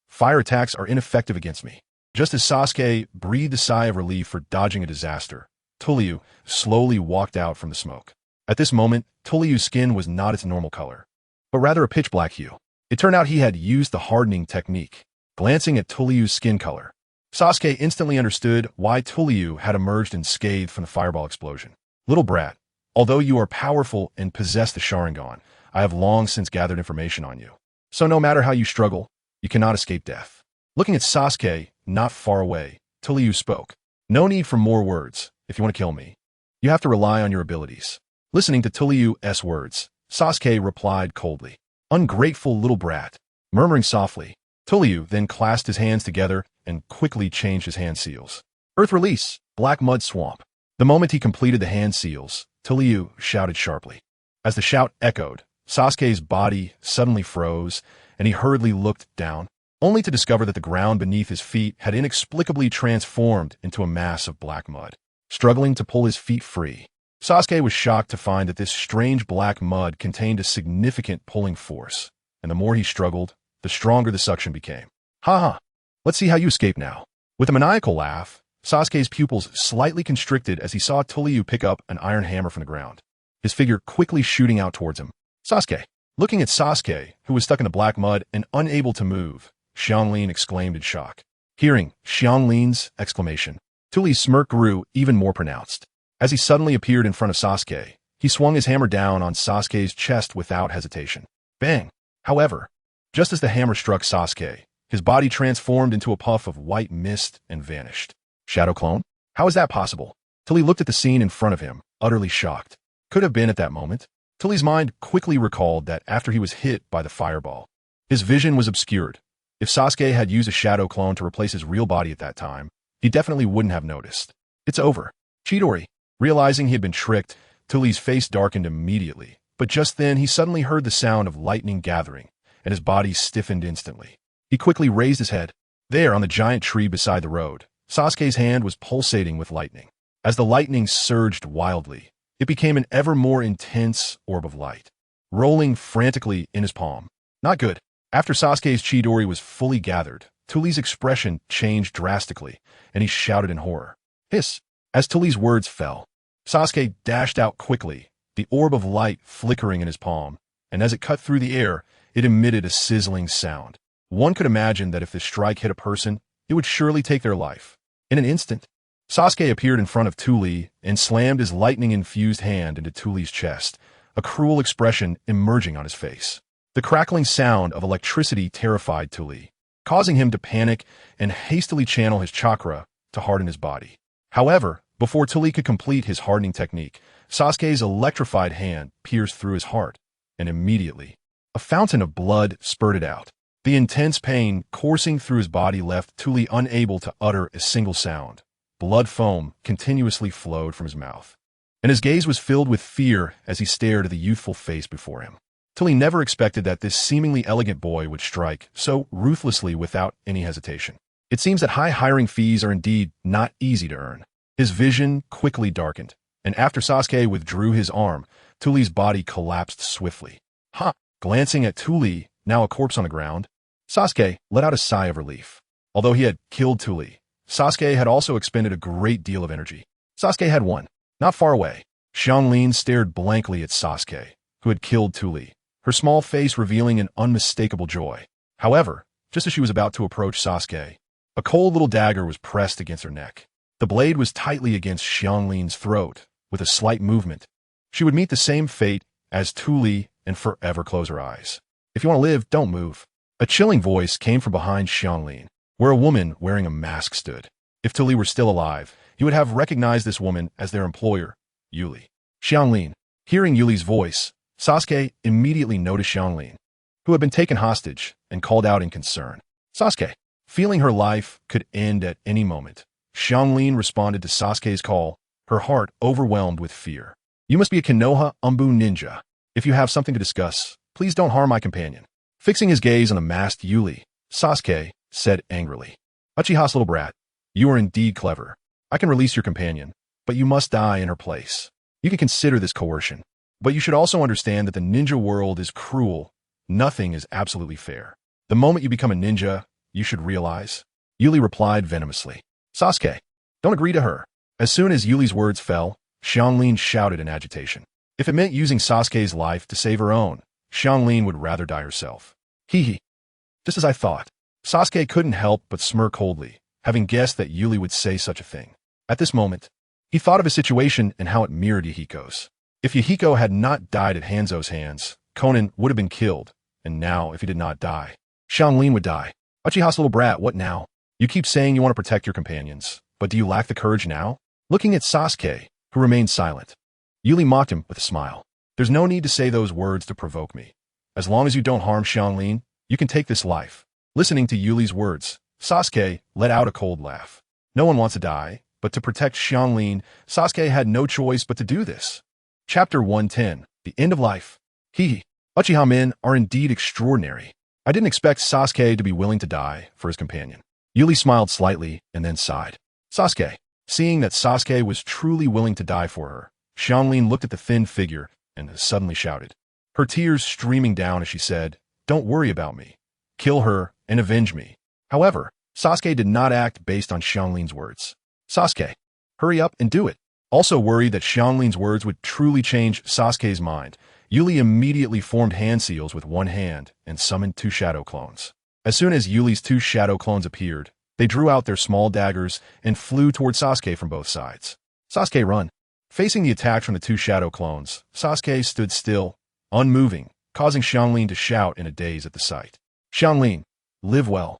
Fire attacks are ineffective against me. Just as Sasuke breathed a sigh of relief for dodging a disaster, Tulliu slowly walked out from the smoke. At this moment, Tulliu's skin was not its normal color, but rather a pitch-black hue. It turned out he had used the hardening technique. Glancing at Tulliu's skin color, Sasuke instantly understood why Tulliu had emerged unscathed from the fireball explosion. Little brat, although you are powerful and possess the Sharingan, I have long since gathered information on you. So no matter how you struggle, you cannot escape death. Looking at Sasuke, not far away, Tulliu spoke. No need for more words. If you want to kill me, you have to rely on your abilities. Listening to Tulliu's words, Sasuke replied coldly. Ungrateful little brat. Murmuring softly, Tulliu then clasped his hands together and quickly changed his hand seals. Earth release, black mud swamp. The moment he completed the hand seals, Tulliu shouted sharply. As the shout echoed, Sasuke's body suddenly froze, and he hurriedly looked down, only to discover that the ground beneath his feet had inexplicably transformed into a mass of black mud. Struggling to pull his feet free, Sasuke was shocked to find that this strange black mud contained a significant pulling force, and the more he struggled, the stronger the suction became. Let's see how you escape now. With a maniacal laugh, Sasuke's pupils slightly constricted as he saw Tulliu pick up an iron hammer from the ground, his figure quickly shooting out towards him. Sasuke. Looking at Sasuke, who was stuck in the black mud and unable to move, Xianglin exclaimed in shock. Hearing Xianglin's exclamation, Tulli's smirk grew even more pronounced. As he suddenly appeared in front of Sasuke, he swung his hammer down on Sasuke's chest without hesitation. Bang! However, just as the hammer struck Sasuke, his body transformed into a puff of white mist and vanished. Shadow clone? How is that possible? Tulli looked at the scene in front of him, utterly shocked. Could have been at that moment. Tulli's mind quickly recalled that after he was hit by the fireball, his vision was obscured. If Sasuke had used a shadow clone to replace his real body at that time, he definitely wouldn't have noticed. It's over. Chidori. Realizing he had been tricked, Tulli's face darkened immediately, but just then he suddenly heard the sound of lightning gathering, and his body stiffened instantly. He quickly raised his head. There, on the giant tree beside the road, Sasuke's hand was pulsating with lightning. As the lightning surged wildly, it became an ever more intense orb of light, rolling frantically in his palm. Not good. After Sasuke's Chidori was fully gathered, Tuli's expression changed drastically, and he shouted in horror. Hiss! As Tuli's words fell, Sasuke dashed out quickly, the orb of light flickering in his palm, and as it cut through the air, it emitted a sizzling sound. One could imagine that if this strike hit a person, it would surely take their life. In an instant, Sasuke appeared in front of Tuli and slammed his lightning-infused hand into Tuli's chest, a cruel expression emerging on his face. The crackling sound of electricity terrified Tuli, causing him to panic and hastily channel his chakra to harden his body. However, before Tuli could complete his hardening technique, Sasuke's electrified hand pierced through his heart, and immediately, a fountain of blood spurted out. The intense pain coursing through his body left Tuli unable to utter a single sound. Blood foam continuously flowed from his mouth, and his gaze was filled with fear as he stared at the youthful face before him. Tuli never expected that this seemingly elegant boy would strike so ruthlessly without any hesitation. It seems that high hiring fees are indeed not easy to earn. His vision quickly darkened, and after Sasuke withdrew his arm, Tuli's body collapsed swiftly. Ha! Glancing at Tuli, now a corpse on the ground, Sasuke let out a sigh of relief. Although he had killed Tuli, Sasuke had also expended a great deal of energy. Sasuke had won. Not far away, Xianglin stared blankly at Sasuke, who had killed Tuli, her small face revealing an unmistakable joy. However, just as she was about to approach Sasuke, a cold little dagger was pressed against her neck. The blade was tightly against Xianglin's throat. With a slight movement, she would meet the same fate as Tuli and forever close her eyes. If you want to live, don't move. A chilling voice came from behind Xianglin, where a woman wearing a mask stood. If Tuli were still alive, he would have recognized this woman as their employer, Yuli. Xianglin. Hearing Yuli's voice, Sasuke immediately noticed Xianglin, who had been taken hostage, and called out in concern. Sasuke. Feeling her life could end at any moment, Xianglin responded to Sasuke's call, her heart overwhelmed with fear. You must be a Konoha Umbu ninja. If you have something to discuss, please don't harm my companion. Fixing his gaze on the masked Yuli, Sasuke said angrily. Uchiha's little brat, you are indeed clever. I can release your companion, but you must die in her place. You can consider this coercion, but you should also understand that the ninja world is cruel. Nothing is absolutely fair. The moment you become a ninja, you should realize. Yuli replied venomously. Sasuke, don't agree to her. As soon as Yuli's words fell, Xianglin shouted in agitation. If it meant using Sasuke's life to save her own, Xianglin would rather die herself. Hee. Just as I thought. Sasuke couldn't help but smirk coldly, having guessed that Yuli would say such a thing. At this moment, he thought of his situation and how it mirrored Yahiko's. If Yahiko had not died at Hanzo's hands, Konan would have been killed, and now, if he did not die, Xianglin would die. Uchiha's little brat, what now? You keep saying you want to protect your companions, but do you lack the courage now? Looking at Sasuke, who remained silent, Yuli mocked him with a smile. There's no need to say those words to provoke me. As long as you don't harm Xianglin, you can take this life. Listening to Yuli's words, Sasuke let out a cold laugh. No one wants to die, but to protect Xianglin, Sasuke had no choice but to do this. Chapter 110, The End of Life. Hee. Uchiha men are indeed extraordinary. I didn't expect Sasuke to be willing to die for his companion. Yuli smiled slightly and then sighed. Sasuke. Seeing that Sasuke was truly willing to die for her, Xianglin looked at the thin figure and suddenly shouted, her tears streaming down as she said, don't worry about me. Kill her and avenge me. However, Sasuke did not act based on Xianglin's words. Sasuke, hurry up and do it. Also worried that Xianglin's words would truly change Sasuke's mind, Yuli immediately formed hand seals with one hand and summoned 2 shadow clones. As soon as Yuli's 2 shadow clones appeared, they drew out their small daggers and flew toward Sasuke from both sides. Sasuke, run. Facing the attack from the 2 shadow clones, Sasuke stood still, unmoving, causing Xianglin to shout in a daze at the sight. Xianglin, live well.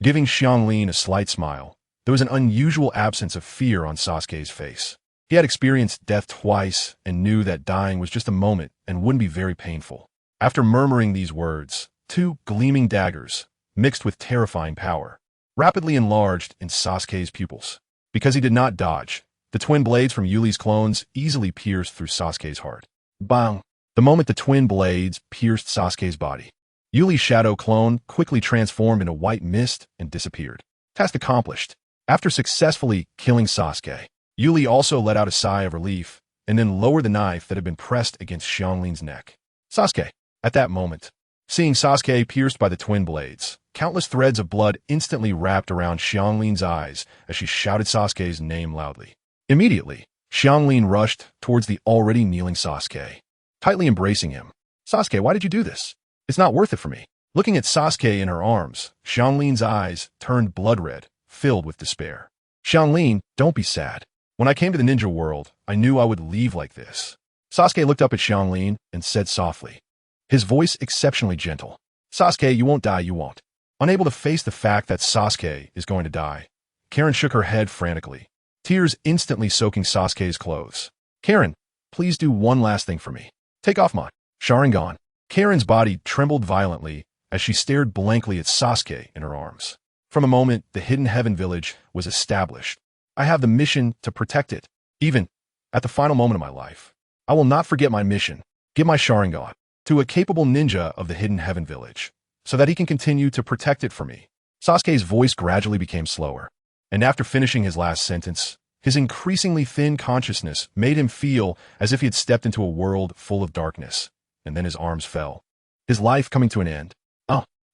Giving Xianglin a slight smile, there was an unusual absence of fear on Sasuke's face. He had experienced death twice and knew that dying was just a moment and wouldn't be very painful. After murmuring these words, 2 gleaming daggers, mixed with terrifying power, rapidly enlarged in Sasuke's pupils. Because he did not dodge, the twin blades from Yuli's clones easily pierced through Sasuke's heart. Bang! The moment the twin blades pierced Sasuke's body, Yuli's shadow clone quickly transformed into white mist and disappeared. Task accomplished. After successfully killing Sasuke, Yuli also let out a sigh of relief and then lowered the knife that had been pressed against Xianglin's neck. Sasuke. At that moment, seeing Sasuke pierced by the twin blades, countless threads of blood instantly wrapped around Xianglin's eyes as she shouted Sasuke's name loudly. Immediately, Xianglin rushed towards the already kneeling Sasuke, tightly embracing him. Sasuke, why did you do this? It's not worth it for me. Looking at Sasuke in her arms, Xianglin's eyes turned blood red, filled with despair. Xianglin, don't be sad. When I came to the ninja world, I knew I would leave like this. Sasuke looked up at Xianglin and said softly, his voice exceptionally gentle. Sasuke, you won't die, you won't. Unable to face the fact that Sasuke is going to die, Karen shook her head frantically, tears instantly soaking Sasuke's clothes. Karen, please do one last thing for me. Take off my Sharingan. Karen's body trembled violently as she stared blankly at Sasuke in her arms. From a moment, the Hidden Heaven Village was established. I have the mission to protect it. Even at the final moment of my life, I will not forget my mission. Give my Sharingan to a capable ninja of the Hidden Heaven Village, so that he can continue to protect it for me. Sasuke's voice gradually became slower, and after finishing his last sentence, his increasingly thin consciousness made him feel as if he had stepped into a world full of darkness, and then his arms fell, his life coming to an end.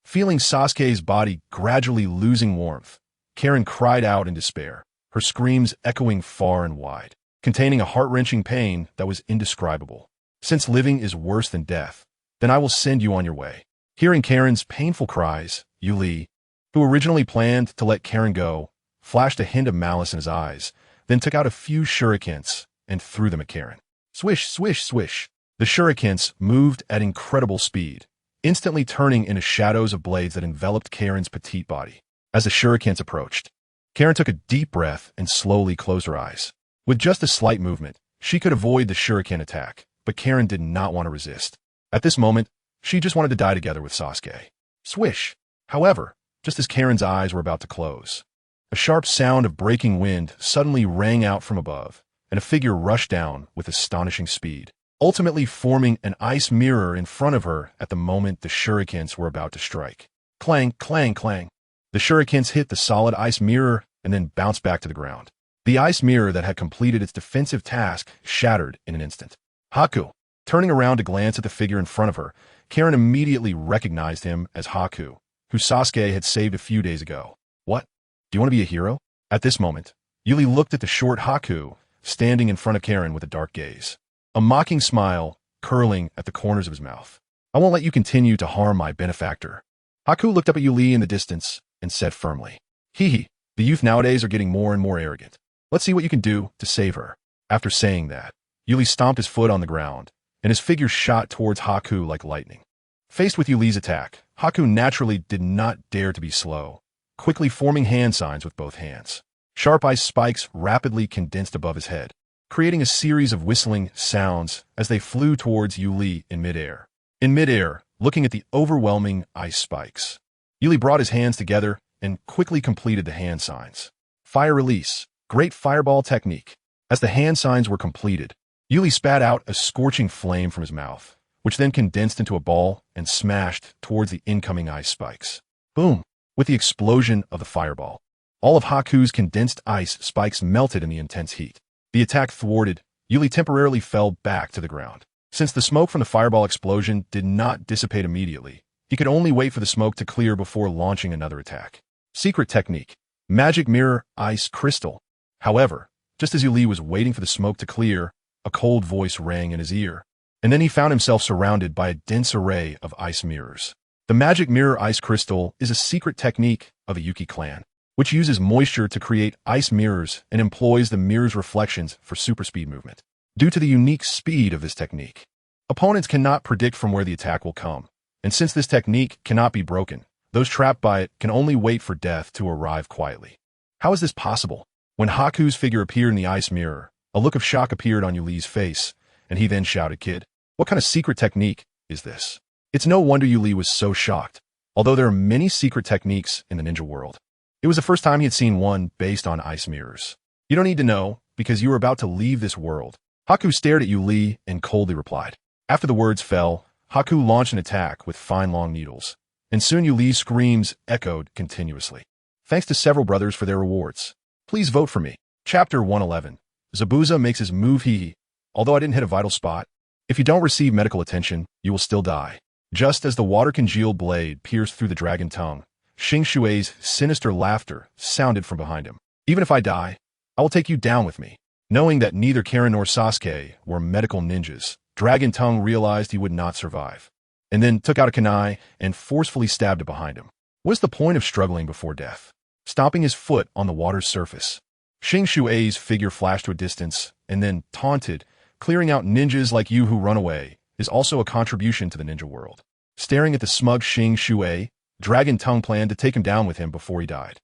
Feeling Sasuke's body gradually losing warmth, Karen cried out in despair, her screams echoing far and wide, containing a heart-wrenching pain that was indescribable. Since living is worse than death, then I will send you on your way. Hearing Karen's painful cries, Yuli, who originally planned to let Karen go, flashed a hint of malice in his eyes, then took out a few shurikens and threw them at Karen. Swish, swish, swish. The shurikens moved at incredible speed, instantly turning into shadows of blades that enveloped Karen's petite body. As the shurikens approached, Karen took a deep breath and slowly closed her eyes. With just a slight movement, she could avoid the shuriken attack, but Karen did not want to resist. At this moment, she just wanted to die together with Sasuke. Swish! However, just as Karen's eyes were about to close, a sharp sound of breaking wind suddenly rang out from above, and a figure rushed down with astonishing speed, ultimately forming an ice mirror in front of her at the moment the shurikens were about to strike. Clang, clang, clang. The shurikens hit the solid ice mirror and then bounced back to the ground. The ice mirror that had completed its defensive task shattered in an instant. Haku. Turning around to glance at the figure in front of her, Karen immediately recognized him as Haku, who Sasuke had saved a few days ago. What? Do you want to be a hero? At this moment, Yuli looked at the short Haku, standing in front of Karen with a dark gaze, a mocking smile curling at the corners of his mouth. I won't let you continue to harm my benefactor. Haku looked up at Yuli in the distance and said firmly, Hee, the youth nowadays are getting more and more arrogant. Let's see what you can do to save her. After saying that, Yuli stomped his foot on the ground, and his figure shot towards Haku like lightning. Faced with Yuli's attack, Haku naturally did not dare to be slow, quickly forming hand signs with both hands. Sharp ice spikes rapidly condensed above his head, creating a series of whistling sounds as they flew towards Yuli in midair. In midair, looking at the overwhelming ice spikes, Yuli brought his hands together and quickly completed the hand signs. Fire release, great fireball technique. As the hand signs were completed, Yuli spat out a scorching flame from his mouth, which then condensed into a ball and smashed towards the incoming ice spikes. Boom! With the explosion of the fireball, all of Haku's condensed ice spikes melted in the intense heat. The attack thwarted, Yuli temporarily fell back to the ground. Since the smoke from the fireball explosion did not dissipate immediately, he could only wait for the smoke to clear before launching another attack. Secret technique, Magic Mirror Ice Crystal. However, just as Yuli was waiting for the smoke to clear, a cold voice rang in his ear, and then he found himself surrounded by a dense array of ice mirrors. The Magic Mirror Ice Crystal is a secret technique of the Yuki clan, which uses moisture to create ice mirrors and employs the mirror's reflections for super speed movement. Due to the unique speed of this technique, opponents cannot predict from where the attack will come, and since this technique cannot be broken, those trapped by it can only wait for death to arrive quietly. How is this possible? When Haku's figure appeared in the ice mirror, a look of shock appeared on Yuli's face, and he then shouted, Kid, what kind of secret technique is this? It's no wonder Yuli was so shocked, although there are many secret techniques in the ninja world. It was the first time he had seen one based on ice mirrors. You don't need to know, because you are about to leave this world. Haku stared at Yuli and coldly replied. After the words fell, Haku launched an attack with fine long needles, and Sun Yuli's screams echoed continuously. Thanks to several brothers for their rewards. Please vote for me. Chapter 111. Zabuza makes his move hee. Although I didn't hit a vital spot, if you don't receive medical attention, you will still die. Just as the water-congealed blade pierced through the dragon tongue, Xing Shui's sinister laughter sounded from behind him. Even if I die, I will take you down with me. Knowing that neither Karen nor Sasuke were medical ninjas, Dragon Tongue realized he would not survive, and then took out a kunai and forcefully stabbed it behind him. What's the point of struggling before death? Stomping his foot on the water's surface, Xing Shui's figure flashed to a distance and then taunted, clearing out ninjas like you who run away is also a contribution to the ninja world. Staring at the smug Xing Shui, Dragon Tongue planned to take him down with him before he died.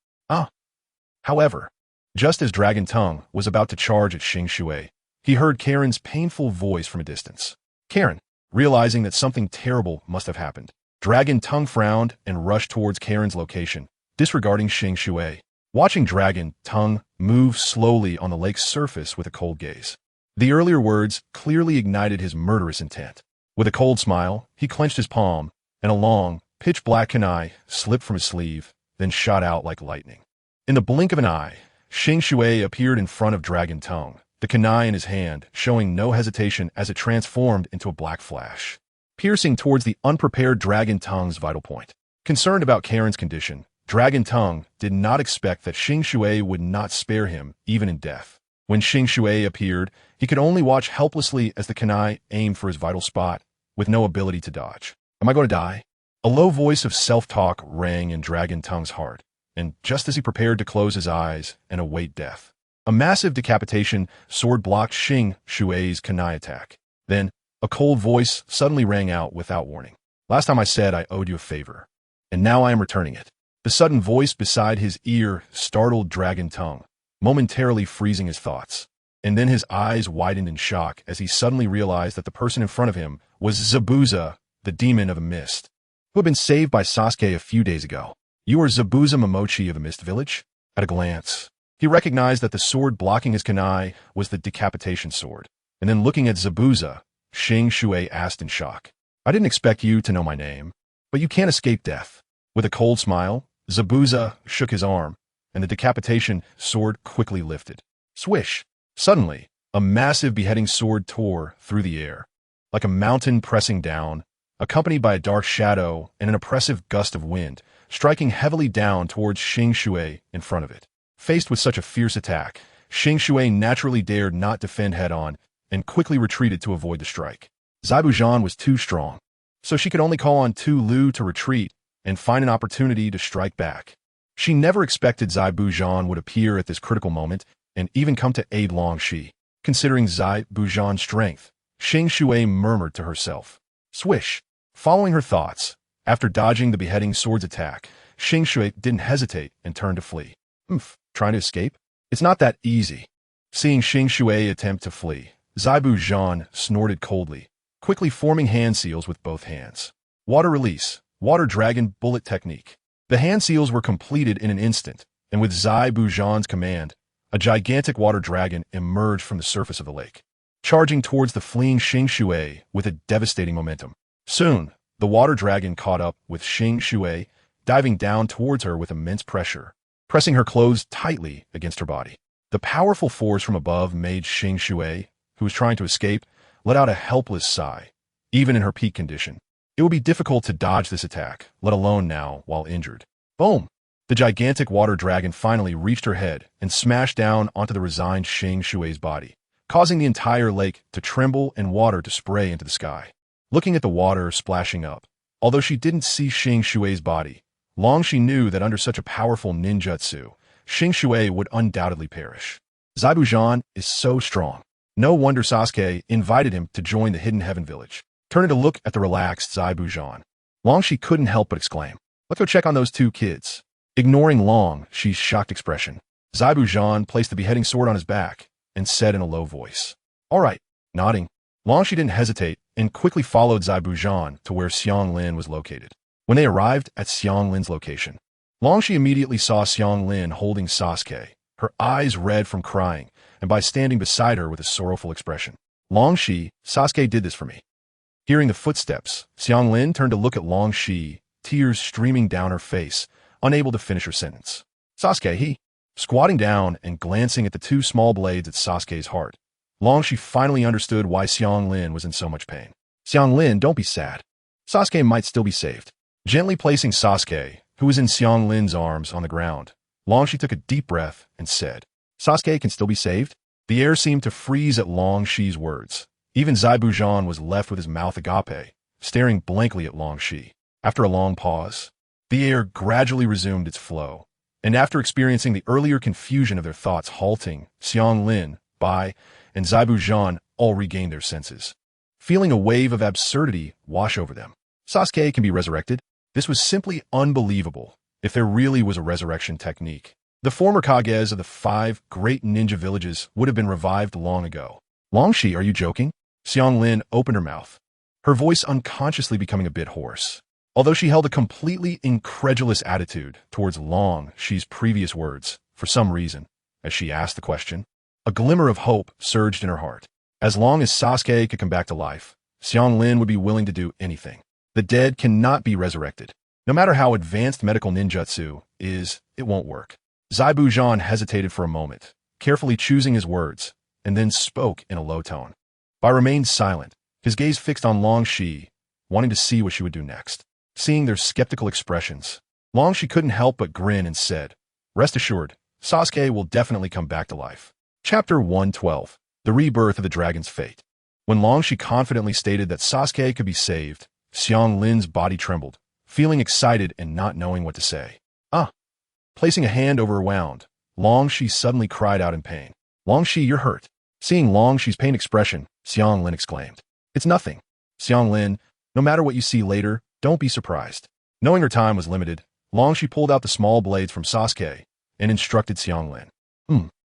However, just as Dragon Tongue was about to charge at Xing Shui, he heard Karen's painful voice from a distance. Karen, realizing that something terrible must have happened, Dragon Tongue frowned and rushed towards Karen's location, disregarding Xing Shui. Watching Dragon Tongue move slowly on the lake's surface with a cold gaze. The earlier words clearly ignited his murderous intent. With a cold smile, he clenched his palm, and a long, pitch-black kunai slipped from his sleeve, then shot out like lightning. In the blink of an eye, Xing Shui appeared in front of Dragon Tongue, the kunai in his hand, showing no hesitation as it transformed into a black flash, piercing towards the unprepared Dragon Tongue's vital point. Concerned about Karen's condition, Dragon Tongue did not expect that Xing Shui would not spare him, even in death. When Xing Shui appeared, he could only watch helplessly as the kunai aimed for his vital spot, with no ability to dodge. Am I going to die? A low voice of self-talk rang in Dragon Tongue's heart, and just as he prepared to close his eyes and await death, a massive decapitation sword blocked Xing Shui's kunai attack. Then, a cold voice suddenly rang out without warning. Last time I said I owed you a favor, and now I am returning it. The sudden voice beside his ear startled Dragon Tongue, momentarily freezing his thoughts. And then his eyes widened in shock as he suddenly realized that the person in front of him was Zabuza, the demon of a mist, who had been saved by Sasuke a few days ago. You are Zabuza Momochi of the Mist Village? At a glance, he recognized that the sword blocking his kunai was the decapitation sword. And then looking at Zabuza, Xing Shui asked in shock, I didn't expect you to know my name, but you can't escape death. With a cold smile, Zabuza shook his arm, and the decapitation sword quickly lifted. Swish! Suddenly, a massive beheading sword tore through the air, like a mountain pressing down, accompanied by a dark shadow and an oppressive gust of wind, striking heavily down towards Xing Shui in front of it. Faced with such a fierce attack, Xing Shui naturally dared not defend head-on and quickly retreated to avoid the strike. Zai Bujan was too strong, so she could only call on Tu Lu to retreat and find an opportunity to strike back. She never expected Zai Bujan would appear at this critical moment and even come to aid Long Shi. Considering Zai Bujan's strength, Xing Shui murmured to herself. Swish! Following her thoughts, after dodging the beheading sword's attack, Xing Shui didn't hesitate and turned to flee. Trying to escape? It's not that easy. Seeing Xing Shui attempt to flee, Zai Bujan snorted coldly, quickly forming hand seals with both hands. Water release, water dragon bullet technique. The hand seals were completed in an instant, and with Zai Bujan's command, a gigantic water dragon emerged from the surface of the lake, charging towards the fleeing Xing Shui with a devastating momentum. Soon, the water dragon caught up with Xing Shui, diving down towards her with immense pressure, pressing her clothes tightly against her body. The powerful force from above made Xing Shui, who was trying to escape, let out a helpless sigh. Even in her peak condition, it would be difficult to dodge this attack, let alone now while injured. Boom! The gigantic water dragon finally reached her head and smashed down onto the resigned Xing Shui's body, causing the entire lake to tremble and water to spray into the sky. Looking at the water splashing up, although she didn't see Xing Shui's body, Long Shi knew that under such a powerful ninjutsu, Xing Shui would undoubtedly perish. Zai Bujan is so strong. No wonder Sasuke invited him to join the Hidden Heaven Village. Turning to look at the relaxed Zai Bujan, Long Shi couldn't help but exclaim, Let's go check on those two kids. Ignoring Long Shi's shocked expression, Zai Bujan placed the beheading sword on his back and said in a low voice, All right. Nodding, Long Shi didn't hesitate and quickly followed Zai Bujan to where Xiang Lin was located. When they arrived at Xiang Lin's location, Long Shi immediately saw Xiang Lin holding Sasuke, her eyes red from crying, and by standing beside her with a sorrowful expression. Long Shi, Sasuke did this for me. Hearing the footsteps, Xianglin turned to look at Long Shi, tears streaming down her face, unable to finish her sentence. Sasuke, he... Squatting down and glancing at the two small blades at Sasuke's heart, Long Shi finally understood why Xianglin was in so much pain. Xianglin, don't be sad. Sasuke might still be saved. Gently placing Sasuke, who was in Xianglin's arms, on the ground, Long Shi took a deep breath and said, Sasuke can still be saved? The air seemed to freeze at Long Shi's words. Even Zaibujan was left with his mouth agape, staring blankly at Long Shi. After a long pause, the air gradually resumed its flow, and after experiencing the earlier confusion of their thoughts halting, Xianglin, Bai, and Zaibujan all regained their senses, feeling a wave of absurdity wash over them. Sasuke can be resurrected? This was simply unbelievable, if there really was a resurrection technique. The former Kages of the 5 great ninja villages would have been revived long ago. Long Shi, are you joking? Xianglin opened her mouth, her voice unconsciously becoming a bit hoarse. Although she held a completely incredulous attitude towards Long Shi's previous words, for some reason, as she asked the question, a glimmer of hope surged in her heart. As long as Sasuke could come back to life, Xianglin would be willing to do anything. The dead cannot be resurrected. No matter how advanced medical ninjutsu is, it won't work. Zaibujan hesitated for a moment, carefully choosing his words, and then spoke in a low tone. Bai remained silent, his gaze fixed on Long Shi, wanting to see what she would do next. Seeing their skeptical expressions, Long Shi couldn't help but grin and said, Rest assured, Sasuke will definitely come back to life. Chapter 112. The Rebirth of the Dragon's Fate. When Long Shi confidently stated that Sasuke could be saved, Xianglin's body trembled, feeling excited and not knowing what to say. Placing a hand over her wound, Long Shi suddenly cried out in pain. Long Shi, you're hurt. Seeing Long Shi's pain expression, Xianglin exclaimed, It's nothing. Xianglin, no matter what you see later, don't be surprised. Knowing her time was limited, Long Shi pulled out the small blades from Sasuke and instructed Xianglin.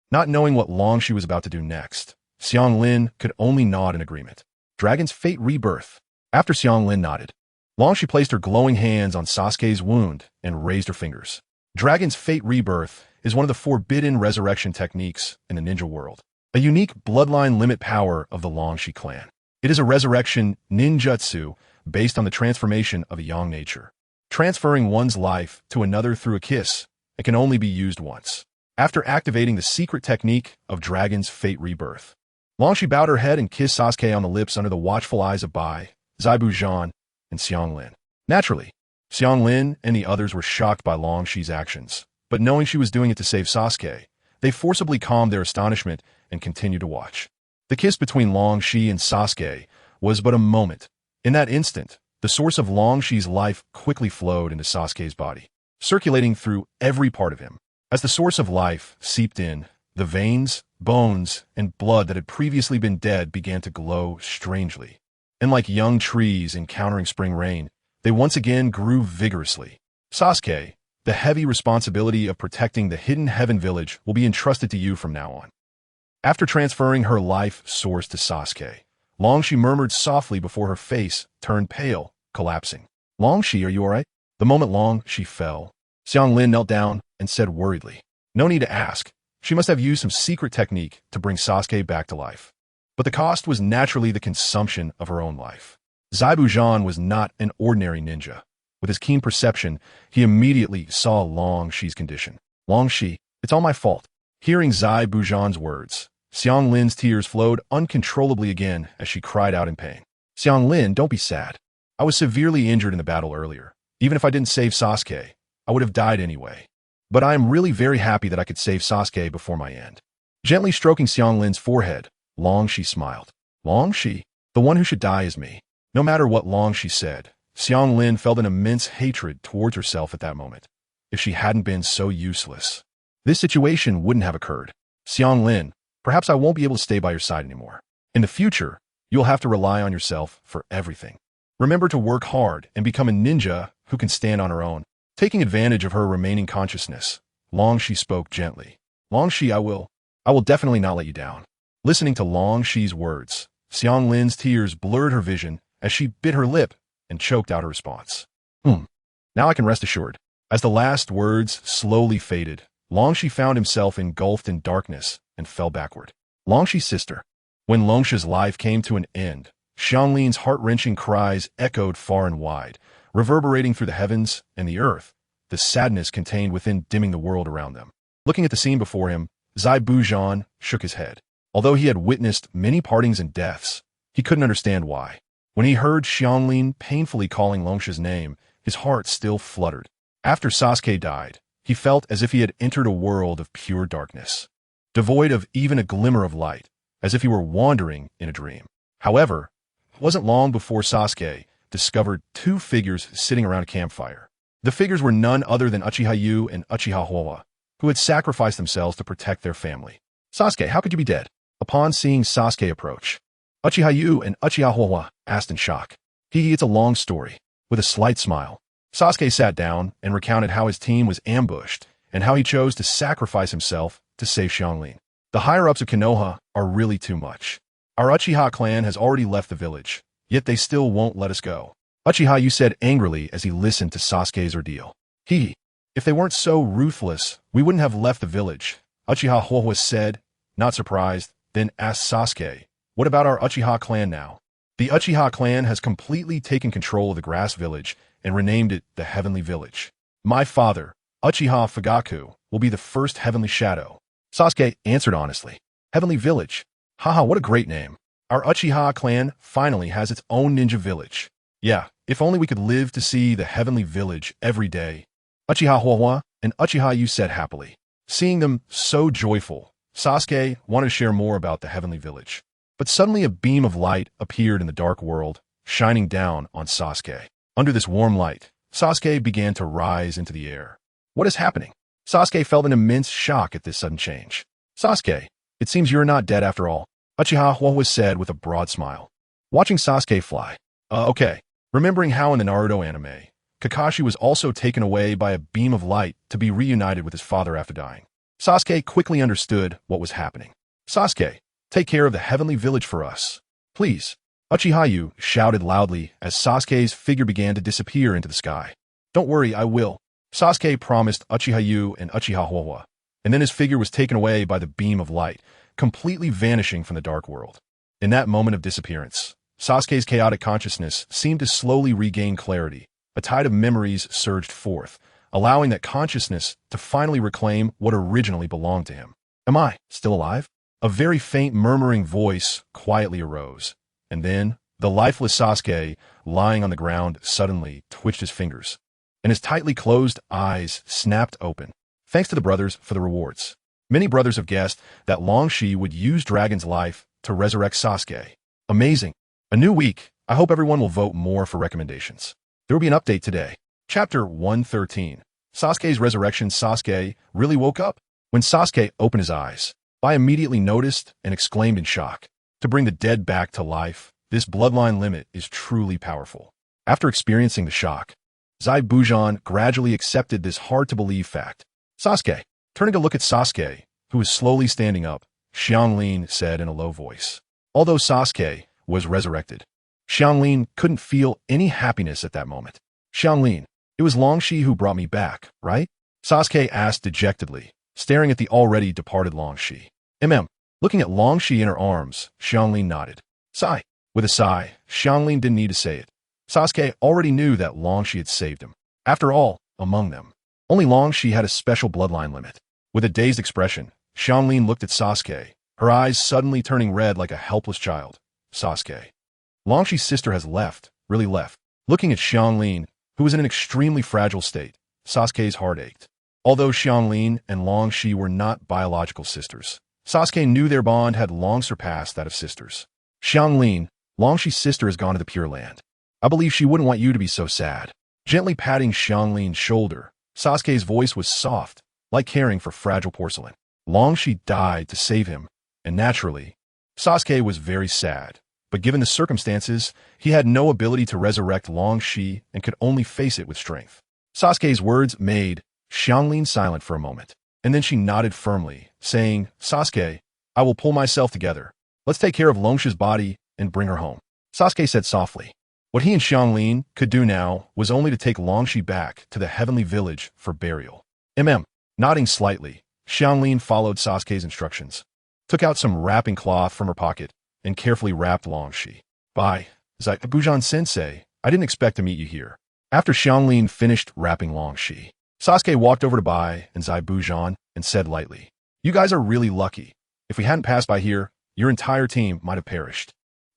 Not knowing what Long Shi was about to do next, Xianglin could only nod in agreement. Dragon's Fate Rebirth. After Xianglin nodded, Long Shi placed her glowing hands on Sasuke's wound and raised her fingers. Dragon's Fate Rebirth is one of the forbidden resurrection techniques in the ninja world, a unique bloodline limit power of the Long Shi clan. It is a resurrection ninjutsu based on the transformation of a yang nature, transferring one's life to another through a kiss. It can only be used once. After activating the secret technique of Dragon's Fate Rebirth, Long Shi bowed her head and kissed Sasuke on the lips under the watchful eyes of Bai, Zaibujan, and Xianglin. Naturally, Xianglin and the others were shocked by Long Shi's actions, but knowing she was doing it to save Sasuke, they forcibly calmed their astonishment and continued to watch. The kiss between Long Shi and Sasuke was but a moment. In that instant, the source of Long Shi's life quickly flowed into Sasuke's body, circulating through every part of him. As the source of life seeped in, the veins, bones, and blood that had previously been dead began to glow strangely. And like young trees encountering spring rain, they once again grew vigorously. Sasuke, the heavy responsibility of protecting the Hidden Heaven Village will be entrusted to you from now on. After transferring her life source to Sasuke, Long Shi murmured softly before her face turned pale, collapsing. Long Shi, are you alright? The moment Long Shi fell, Xianglin knelt down and said worriedly, No need to ask. She must have used some secret technique to bring Sasuke back to life. But the cost was naturally the consumption of her own life. Zaibujan was not an ordinary ninja. With his keen perception, he immediately saw Long Shi's condition. Long Shi, it's all my fault. Hearing Zaibujan's words, Xianglin's tears flowed uncontrollably again as she cried out in pain. Xianglin, don't be sad. I was severely injured in the battle earlier. Even if I didn't save Sasuke, I would have died anyway. But I am really very happy that I could save Sasuke before my end. Gently stroking Xianglin's forehead, Long Shi smiled. Long Shi, the one who should die is me. No matter what Long Shi said, Xianglin felt an immense hatred towards herself at that moment. If she hadn't been so useless, this situation wouldn't have occurred. Xianglin, perhaps I won't be able to stay by your side anymore. In the future, you'll have to rely on yourself for everything. Remember to work hard and become a ninja who can stand on her own. Taking advantage of her remaining consciousness, Long Shi spoke gently. Long Shi, I will definitely not let you down. Listening to Long Shi's words, Xianglin's tears blurred her vision as she bit her lip and choked out her response. Now I can rest assured. As the last words slowly faded, Long Shi found himself engulfed in darkness and fell backward. Long Shi's sister. When Long Shi's life came to an end, Xianglin's heart-wrenching cries echoed far and wide, reverberating through the heavens and the earth, the sadness contained within dimming the world around them. Looking at the scene before him, Zai Buzhan shook his head. Although he had witnessed many partings and deaths, he couldn't understand why. When he heard Xianglin painfully calling Longsha's name, his heart still fluttered. After Sasuke died, he felt as if he had entered a world of pure darkness, devoid of even a glimmer of light, as if he were wandering in a dream. However, it wasn't long before Sasuke discovered two figures sitting around a campfire. The figures were none other than Uchiha Yu and Uchiha Hwa, who had sacrificed themselves to protect their family. "Sasuke, how could you be dead?" Upon seeing Sasuke approach, Uchiha Yu and Uchiha Hwa asked in shock. It's a long story. With a slight smile, Sasuke sat down and recounted how his team was ambushed and how he chose to sacrifice himself to save Xianglin. "The higher-ups of Konoha are really too much. Our Uchiha clan has already left the village, yet they still won't let us go," Uchiha Yu said angrily as he listened to Sasuke's ordeal. "If they weren't so ruthless, we wouldn't have left the village," Uchiha Hwa said, not surprised, then asked Sasuke, "What about our Uchiha clan now?" "The Uchiha clan has completely taken control of the grass village and renamed it the Heavenly Village. My father, Uchiha Fugaku, will be the first Heavenly Shadow," Sasuke answered honestly. "Heavenly Village? Haha, what a great name. Our Uchiha clan finally has its own ninja village. Yeah, if only we could live to see the Heavenly Village every day," Uchiha Hwa and Uchiha Yu said happily. Seeing them so joyful, Sasuke wanted to share more about the Heavenly Village. But suddenly a beam of light appeared in the dark world, shining down on Sasuke. Under this warm light, Sasuke began to rise into the air. "What is happening?" Sasuke felt an immense shock at this sudden change. "Sasuke, it seems you're not dead after all," Uchiha Hwa said with a broad smile. Watching Sasuke fly. Okay. Remembering how in the Naruto anime, Kakashi was also taken away by a beam of light to be reunited with his father after dying. Sasuke quickly understood what was happening. "Sasuke, take care of the Heavenly Village for us, please," Uchiha Yu shouted loudly as Sasuke's figure began to disappear into the sky. "Don't worry, I will," Sasuke promised Uchiha Yu and Uchiha Hwa, and then his figure was taken away by the beam of light, completely vanishing from the dark world. In that moment of disappearance, Sasuke's chaotic consciousness seemed to slowly regain clarity. A tide of memories surged forth, allowing that consciousness to finally reclaim what originally belonged to him. "Am I still alive?" A very faint murmuring voice quietly arose, and then the lifeless Sasuke, lying on the ground, suddenly twitched his fingers, and his tightly closed eyes snapped open. Thanks to the brothers for the rewards. Many brothers have guessed that Longshi would use Dragon's life to resurrect Sasuke. Amazing. A new week. I hope everyone will vote more for recommendations. There will be an update today. Chapter 113. Sasuke's Resurrection. Sasuke really woke up. When Sasuke opened his eyes, I immediately noticed and exclaimed in shock. To bring the dead back to life, this bloodline limit is truly powerful. After experiencing the shock, Zai Buzhan gradually accepted this hard-to-believe fact. "Sasuke." Turning to look at Sasuke, who was slowly standing up, Xianglin said in a low voice. Although Sasuke was resurrected, Xianglin couldn't feel any happiness at that moment. "Xianglin, it was Longshi who brought me back, right?" Sasuke asked dejectedly, staring at the already departed Longshi. Looking at Longshi in her arms, Xianglin nodded. "Sigh." With a sigh, Xianglin didn't need to say it. Sasuke already knew that Longshi had saved him. After all, among them, only Longshi had a special bloodline limit. With a dazed expression, Xianglin looked at Sasuke, her eyes suddenly turning red like a helpless child. "Sasuke. Longshi's sister has left, really left." Looking at Xianglin, who was in an extremely fragile state, Sasuke's heart ached. Although Xianglin and Longshi were not biological sisters, Sasuke knew their bond had long surpassed that of sisters. "Xianglin, Longshi's sister has gone to the Pure Land. I believe she wouldn't want you to be so sad." Gently patting Xianglin's shoulder, Sasuke's voice was soft, like caring for fragile porcelain. Longshi died to save him, and naturally, Sasuke was very sad. But given the circumstances, he had no ability to resurrect Longshi and could only face it with strength. Sasuke's words made Xianglin silent for a moment, and then she nodded firmly, saying, "Sasuke, I will pull myself together. Let's take care of Longshi's body and bring her home." Sasuke said softly. What he and Xianglin could do now was only to take Longshi back to the Heavenly Village for burial. Nodding slightly, Xianglin followed Sasuke's instructions, took out some wrapping cloth from her pocket, and carefully wrapped Longshi. Bye, Zabujan-sensei. I didn't expect to meet you here. After Xianglin finished rapping Long Shi, Sasuke walked over to Bai and Zabujan and said lightly, "You guys are really lucky. If we hadn't passed by here, your entire team might have perished."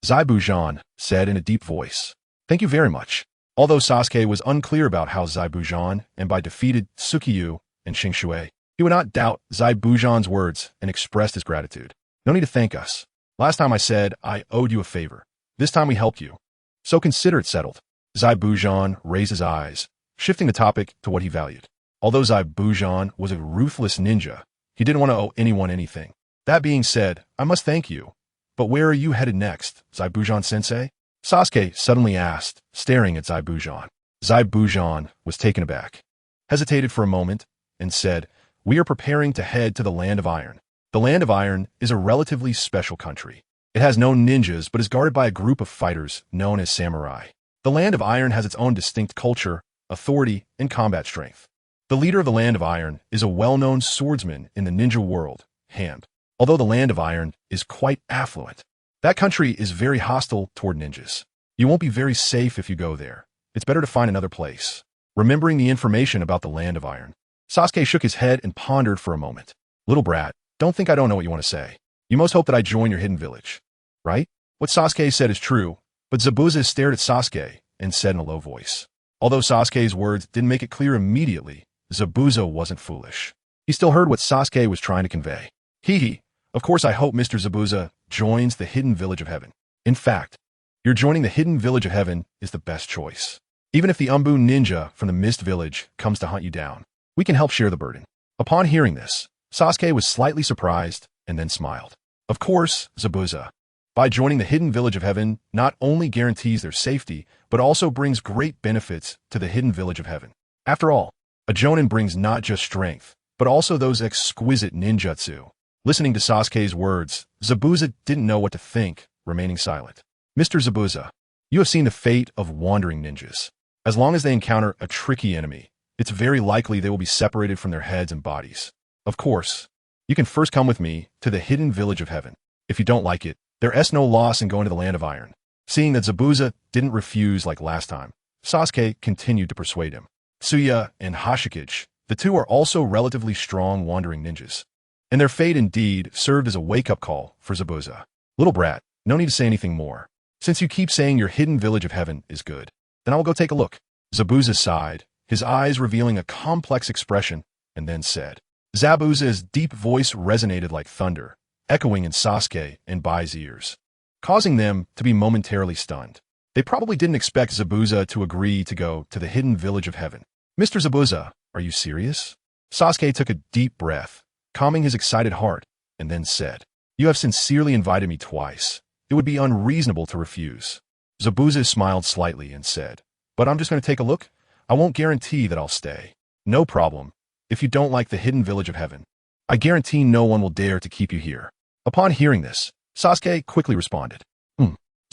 Zabujan said in a deep voice, "Thank you very much." Although Sasuke was unclear about how Zabujan and Bai defeated Sukiyu and Xingshui, he would not doubt Zabujan's words and expressed his gratitude. "No need to thank us. Last time I said I owed you a favor. This time we helped you. So consider it settled." Zabujan raised his eyes, shifting the topic to what he valued. Although Zabujan was a ruthless ninja, he didn't want to owe anyone anything. That being said, "I must thank you. But where are you headed next, Zabujan-sensei?" Sasuke suddenly asked, staring at Zabujan. Zabujan was taken aback, hesitated for a moment, and said, "We are preparing to head to the Land of Iron." The Land of Iron is a relatively special country. It has no ninjas but is guarded by a group of fighters known as samurai. The Land of Iron has its own distinct culture, authority, and combat strength. The leader of the Land of Iron is a well-known swordsman in the ninja world, Hand. Although the Land of Iron is quite affluent, that country is very hostile toward ninjas. You won't be very safe if you go there. It's better to find another place. Remembering the information about the Land of Iron, Sasuke shook his head and pondered for a moment. "Little brat, don't think I don't know what you want to say. You most hope that I join your hidden village, right?" What Sasuke said is true, but Zabuza stared at Sasuke and said in a low voice. Although Sasuke's words didn't make it clear immediately, Zabuza wasn't foolish. He still heard what Sasuke was trying to convey. Hee. Of course I hope Mr. Zabuza joins the Hidden Village of Heaven. In fact, your joining the Hidden Village of Heaven is the best choice. Even if the Umbu ninja from the Mist Village comes to hunt you down, we can help share the burden." Upon hearing this, Sasuke was slightly surprised and then smiled. "Of course, Zabuza. By joining the Hidden Village of Heaven not only guarantees their safety, but also brings great benefits to the Hidden Village of Heaven. After all, a Jonin brings not just strength, but also those exquisite ninjutsu." Listening to Sasuke's words, Zabuza didn't know what to think, remaining silent. "Mr. Zabuza, you have seen the fate of wandering ninjas. As long as they encounter a tricky enemy, it's very likely they will be separated from their heads and bodies. Of course, you can first come with me to the Hidden Village of Heaven. If you don't like it, there's no loss in going to the Land of Iron." Seeing that Zabuza didn't refuse like last time, Sasuke continued to persuade him. Tsuya and Hashikage, the two are also relatively strong wandering ninjas, and their fate indeed served as a wake-up call for Zabuza. "Little brat, no need to say anything more. Since you keep saying your Hidden Village of Heaven is good, then I will go take a look." Zabuza sighed, his eyes revealing a complex expression, and then said. Zabuza's deep voice resonated like thunder, echoing in Sasuke and Bai's ears, causing them to be momentarily stunned. They probably didn't expect Zabuza to agree to go to the Hidden Village of Heaven. "Mr. Zabuza, are you serious?" Sasuke took a deep breath, calming his excited heart, and then said, "You have sincerely invited me twice. It would be unreasonable to refuse." Zabuza smiled slightly and said, "But I'm just going to take a look. I won't guarantee that I'll stay." "No problem. If you don't like the Hidden Village of Heaven, I guarantee no one will dare to keep you here." Upon hearing this, Sasuke quickly responded.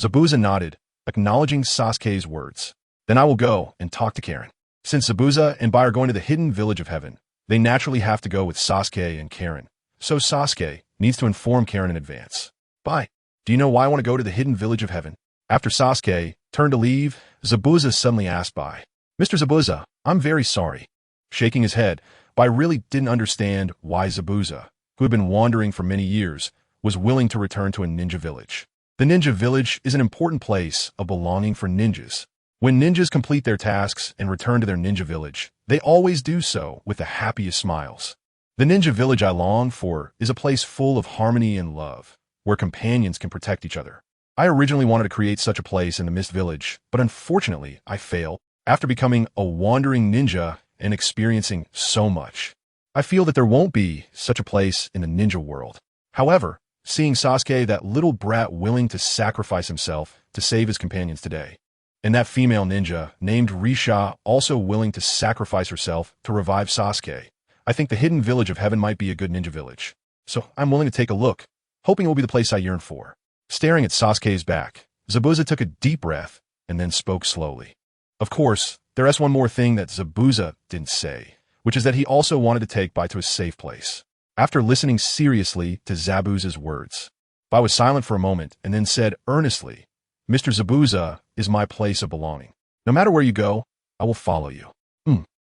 Zabuza nodded, acknowledging Sasuke's words. "Then I will go and talk to Karen." Since Zabuza and Bai are going to the Hidden Village of Heaven, they naturally have to go with Sasuke and Karen, so Sasuke needs to inform Karen in advance. "Bai, do you know why I want to go to the Hidden Village of Heaven?" After Sasuke turned to leave, Zabuza suddenly asked Bai. "Mr. Zabuza, I'm very sorry." Shaking his head, Bai really didn't understand why Zabuza, who had been wandering for many years, was willing to return to a ninja village. The ninja village is an important place of belonging for ninjas. When ninjas complete their tasks and return to their ninja village, they always do so with the happiest smiles. The ninja village I long for is a place full of harmony and love, where companions can protect each other. I originally wanted to create such a place in the Mist Village, but unfortunately I failed. After becoming a wandering ninja and experiencing so much, I feel that there won't be such a place in the ninja world. However, seeing Sasuke, that little brat willing to sacrifice himself to save his companions today, and that female ninja named Risha also willing to sacrifice herself to revive Sasuke, I think the Hidden Village of Heaven might be a good ninja village. So I'm willing to take a look, hoping it will be the place I yearn for. Staring at Sasuke's back, Zabuza took a deep breath and then spoke slowly. Of course, there's one more thing that Zabuza didn't say, which is that he also wanted to take Bai to a safe place. After listening seriously to Zabuza's words, Bai was silent for a moment and then said earnestly, Mr. Zabuza is my place of belonging. No matter where you go, I will follow you.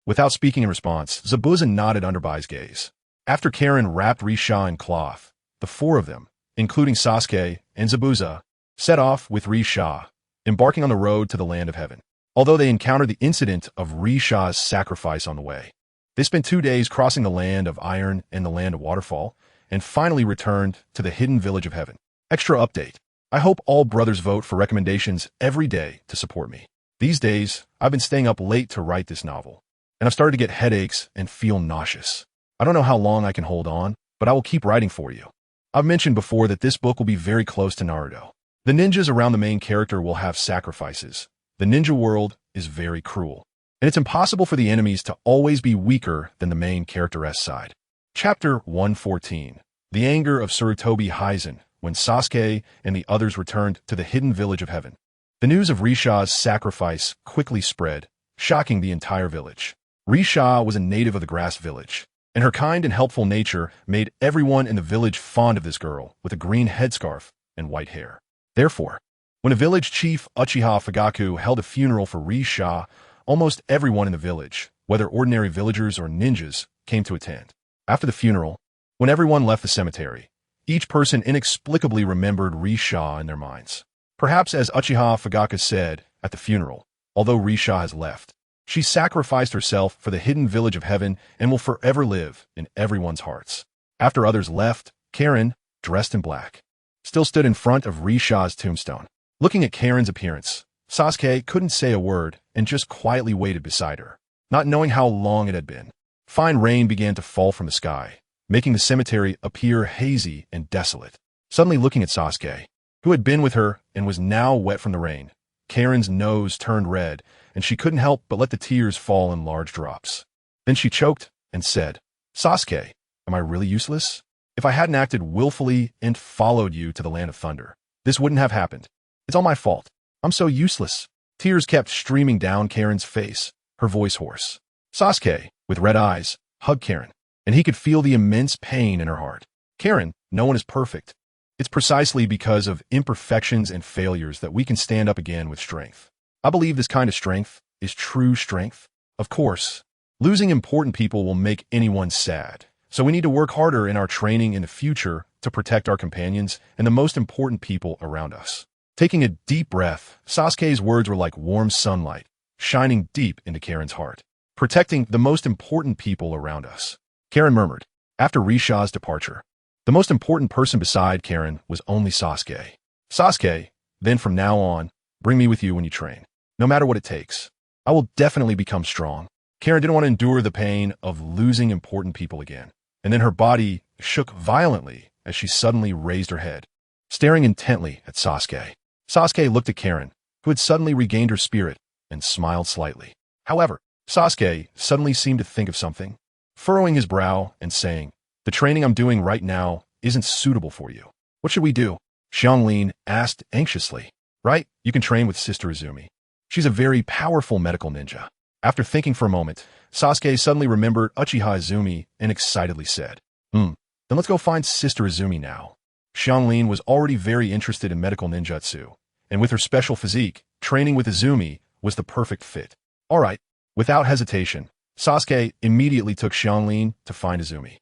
Without speaking in response, Zabuza nodded under Bai's gaze. After Karen wrapped Risha in cloth, the four of them, including Sasuke and Zabuza, set off with Risha, embarking on the road to the land of heaven. Although they encountered the incident of Risha's sacrifice on the way, they spent 2 days crossing the land of iron and the land of waterfall, and finally returned to the hidden village of heaven. Extra update. I hope all brothers vote for recommendations every day to support me. These days, I've been staying up late to write this novel, and I've started to get headaches and feel nauseous. I don't know how long I can hold on, but I will keep writing for you. I've mentioned before that this book will be very close to Naruto. The ninjas around the main character will have sacrifices. The ninja world is very cruel, and it's impossible for the enemies to always be weaker than the main character's side. Chapter 114. The Anger of Sarutobi Hizen, when Sasuke and the others returned to the hidden village of heaven. The news of Risha's sacrifice quickly spread, shocking the entire village. Risha was a native of the grass village, and her kind and helpful nature made everyone in the village fond of this girl with a green headscarf and white hair. Therefore, when a village chief Uchiha Fugaku held a funeral for Risha, almost everyone in the village, whether ordinary villagers or ninjas, came to attend. After the funeral, when everyone left the cemetery, each person inexplicably remembered Risha in their minds. Perhaps as Uchiha Fugaku said at the funeral, although Risha has left, she sacrificed herself for the hidden village of heaven and will forever live in everyone's hearts. After others left, Karen, dressed in black, still stood in front of Risha's tombstone. Looking at Karen's appearance, Sasuke couldn't say a word and just quietly waited beside her, not knowing how long it had been. Fine rain began to fall from the sky, making the cemetery appear hazy and desolate. Suddenly looking at Sasuke, who had been with her and was now wet from the rain, Karen's nose turned red, and she couldn't help but let the tears fall in large drops. Then she choked and said, "Sasuke, am I really useless? If I hadn't acted willfully and followed you to the land of thunder, this wouldn't have happened. It's all my fault. I'm so useless." Tears kept streaming down Karen's face, her voice hoarse. Sasuke, with red eyes, hugged Karen, and he could feel the immense pain in her heart. "Karen, no one is perfect. It's precisely because of imperfections and failures that we can stand up again with strength. I believe this kind of strength is true strength. Of course, losing important people will make anyone sad, so we need to work harder in our training in the future to protect our companions and the most important people around us." Taking a deep breath, Sasuke's words were like warm sunlight, shining deep into Karen's heart. Protecting the most important people around us. Karen murmured. After Risha's departure, the most important person beside Karen was only Sasuke. "Sasuke, then from now on, bring me with you when you train. No matter what it takes. I will definitely become strong." Karen didn't want to endure the pain of losing important people again, and then her body shook violently as she suddenly raised her head, staring intently at Sasuke. Sasuke looked at Karen, who had suddenly regained her spirit, and smiled slightly. However, Sasuke suddenly seemed to think of something, furrowing his brow and saying, "The training I'm doing right now isn't suitable for you. What should we do?" Xianglin asked anxiously. "Right, you can train with Sister Izumi. She's a very powerful medical ninja." After thinking for a moment, Sasuke suddenly remembered Uchiha Izumi and excitedly said, Then let's go find Sister Izumi now." Xianglin was already very interested in medical ninjutsu, and with her special physique, training with Izumi was the perfect fit. All right. Without hesitation, Sasuke immediately took Xianglin to find Izumi.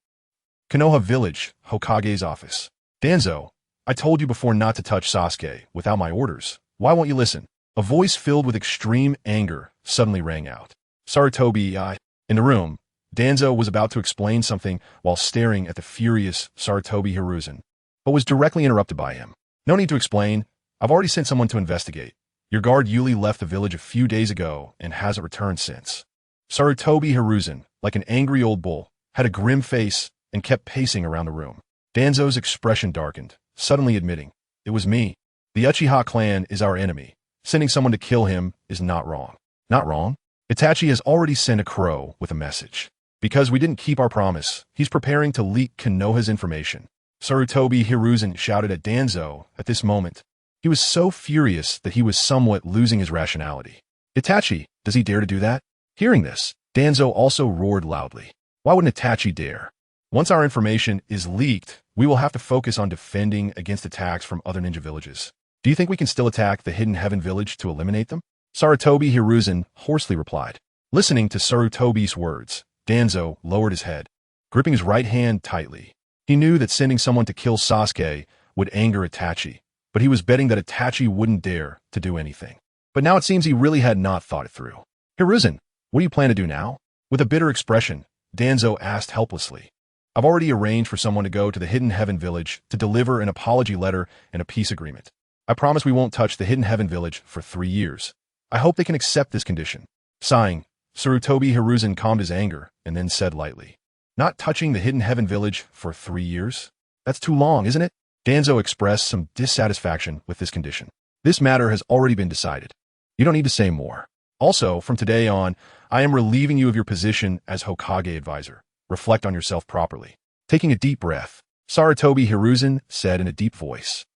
Konoha Village, Hokage's office. "Danzo, I told you before not to touch Sasuke without my orders. Why won't you listen?" A voice filled with extreme anger suddenly rang out. Sarutobi, in the room, Danzo was about to explain something while staring at the furious Sarutobi Hiruzen, but was directly interrupted by him. "No need to explain. I've already sent someone to investigate. Your guard Yuli left the village a few days ago and hasn't returned since." Sarutobi Hiruzen, like an angry old bull, had a grim face and kept pacing around the room. Danzo's expression darkened, suddenly admitting, "It was me. The Uchiha clan is our enemy. Sending someone to kill him is not wrong." "Not wrong? Itachi has already sent a crow with a message. Because we didn't keep our promise, he's preparing to leak Konoha's information." Sarutobi Hiruzen shouted at Danzo at this moment. He was so furious that he was somewhat losing his rationality. "Itachi, does he dare to do that?" Hearing this, Danzo also roared loudly. "Why wouldn't Itachi dare? Once our information is leaked, we will have to focus on defending against attacks from other ninja villages. Do you think we can still attack the Hidden Heaven Village to eliminate them? Sarutobi Hiruzen hoarsely replied. Listening to Sarutobi's words, Danzo lowered his head, gripping his right hand tightly. He knew that sending someone to kill Sasuke would anger Itachi, but he was betting that Itachi wouldn't dare to do anything. But now it seems he really had not thought it through. Hiruzen, what do you plan to do now? With a bitter expression, Danzo asked helplessly. I've already arranged for someone to go to the Hidden Heaven Village to deliver an apology letter and a peace agreement. I promise we won't touch the Hidden Heaven Village for 3 years. I hope they can accept this condition. Sighing, Sarutobi Hiruzen calmed his anger and then said lightly, not touching the Hidden Heaven Village for 3 years? That's too long, isn't it? Danzo expressed some dissatisfaction with this condition. This matter has already been decided. You don't need to say more. Also, from today on, I am relieving you of your position as Hokage advisor. Reflect on yourself properly. Taking a deep breath, Sarutobi Hiruzen said in a deep voice.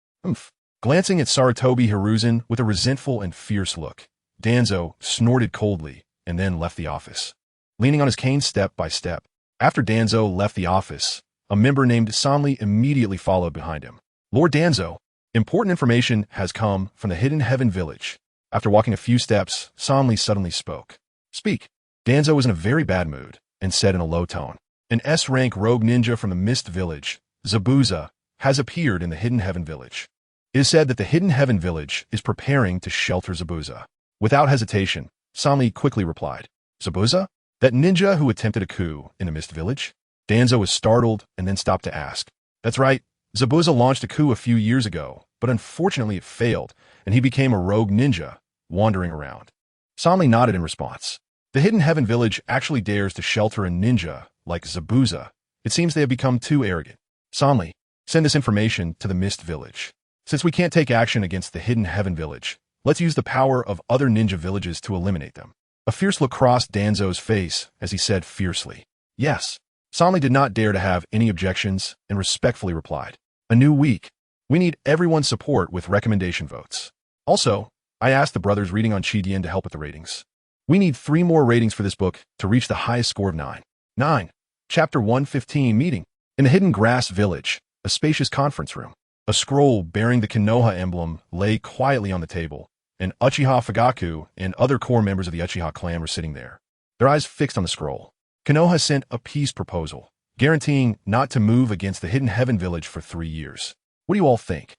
Glancing at Sarutobi Hiruzen with a resentful and fierce look, Danzo snorted coldly and then left the office, leaning on his cane step by step. After Danzo left the office, a member named Sanli immediately followed behind him. Lord Danzo, important information has come from the Hidden Heaven Village. After walking a few steps, Sanli suddenly spoke. Speak. Danzo was in a very bad mood and said in a low tone, an S-rank rogue ninja from the Mist Village, Zabuza, has appeared in the Hidden Heaven Village. It is said that the Hidden Heaven Village is preparing to shelter Zabuza. Without hesitation, Sanli quickly replied, Zabuza? That ninja who attempted a coup in the Mist Village? Danzo was startled and then stopped to ask. That's right, Zabuza launched a coup a few years ago, but unfortunately it failed, and he became a rogue ninja, wandering around. Sanli nodded in response. The Hidden Heaven Village actually dares to shelter a ninja like Zabuza. It seems they have become too arrogant. Sanli, send this information to the Mist Village. Since we can't take action against the Hidden Heaven Village, let's use the power of other ninja villages to eliminate them. A fierce look crossed Danzo's face as he said fiercely, yes. Sanli did not dare to have any objections and respectfully replied, a new week. We need everyone's support with recommendation votes. Also, I asked the brothers reading on Chidian to help with the ratings. We need 3 more ratings for this book to reach the highest score of 9. 9. Chapter 115 Meeting. In the Hidden Grass Village, a spacious conference room. A scroll bearing the Konoha emblem lay quietly on the table, and Uchiha Fugaku and other core members of the Uchiha clan were sitting there, their eyes fixed on the scroll. Konoha sent a peace proposal, guaranteeing not to move against the Hidden Heaven Village for 3 years. What do you all think?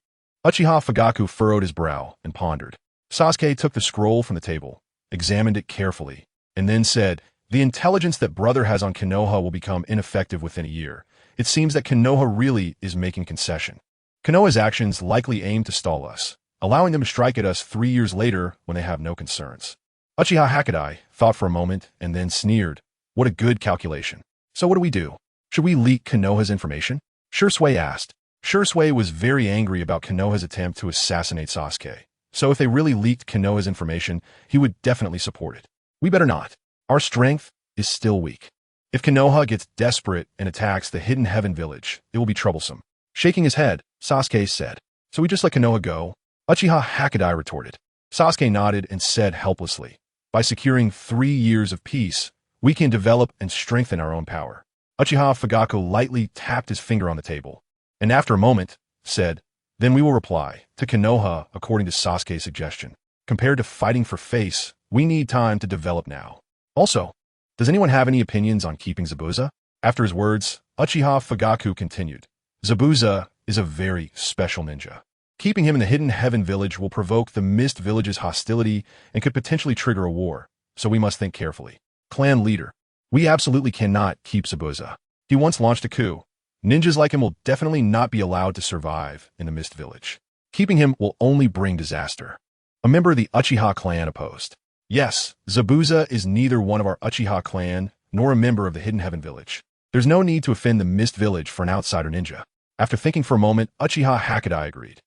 Uchiha Fugaku furrowed his brow and pondered. Sasuke took the scroll from the table, examined it carefully, and then said, the intelligence that brother has on Konoha will become ineffective within a year. It seems that Konoha really is making concession. Konoha's actions likely aim to stall us, allowing them to strike at us 3 years later when they have no concerns. Uchiha Hakadai thought for a moment and then sneered. What a good calculation. So what do we do? Should we leak Konoha's information? Shursui asked. Shursui was very angry about Konoha's attempt to assassinate Sasuke. So if they really leaked Konoha's information, he would definitely support it. We better not. Our strength is still weak. If Konoha gets desperate and attacks the Hidden Heaven Village, it will be troublesome. Shaking his head, Sasuke said, so we just let Konoha go? Uchiha Hakadai retorted. Sasuke nodded and said helplessly, by securing 3 years of peace, we can develop and strengthen our own power. Uchiha Fugaku lightly tapped his finger on the table, and after a moment, said, then we will reply to Konoha according to Sasuke's suggestion. Compared to fighting for face, we need time to develop now. Also, does anyone have any opinions on keeping Zabuza? After his words, Uchiha Fugaku continued. Zabuza is a very special ninja. Keeping him in the Hidden Heaven Village will provoke the Mist Village's hostility and could potentially trigger a war, so we must think carefully. Clan leader, we absolutely cannot keep Zabuza. He once launched a coup. Ninjas like him will definitely not be allowed to survive in the Mist Village. Keeping him will only bring disaster. A member of the Uchiha clan opposed. Yes, Zabuza is neither one of our Uchiha clan nor a member of the Hidden Heaven Village. There's no need to offend the Mist Village for an outsider ninja. After thinking for a moment, Uchiha Hakadai agreed.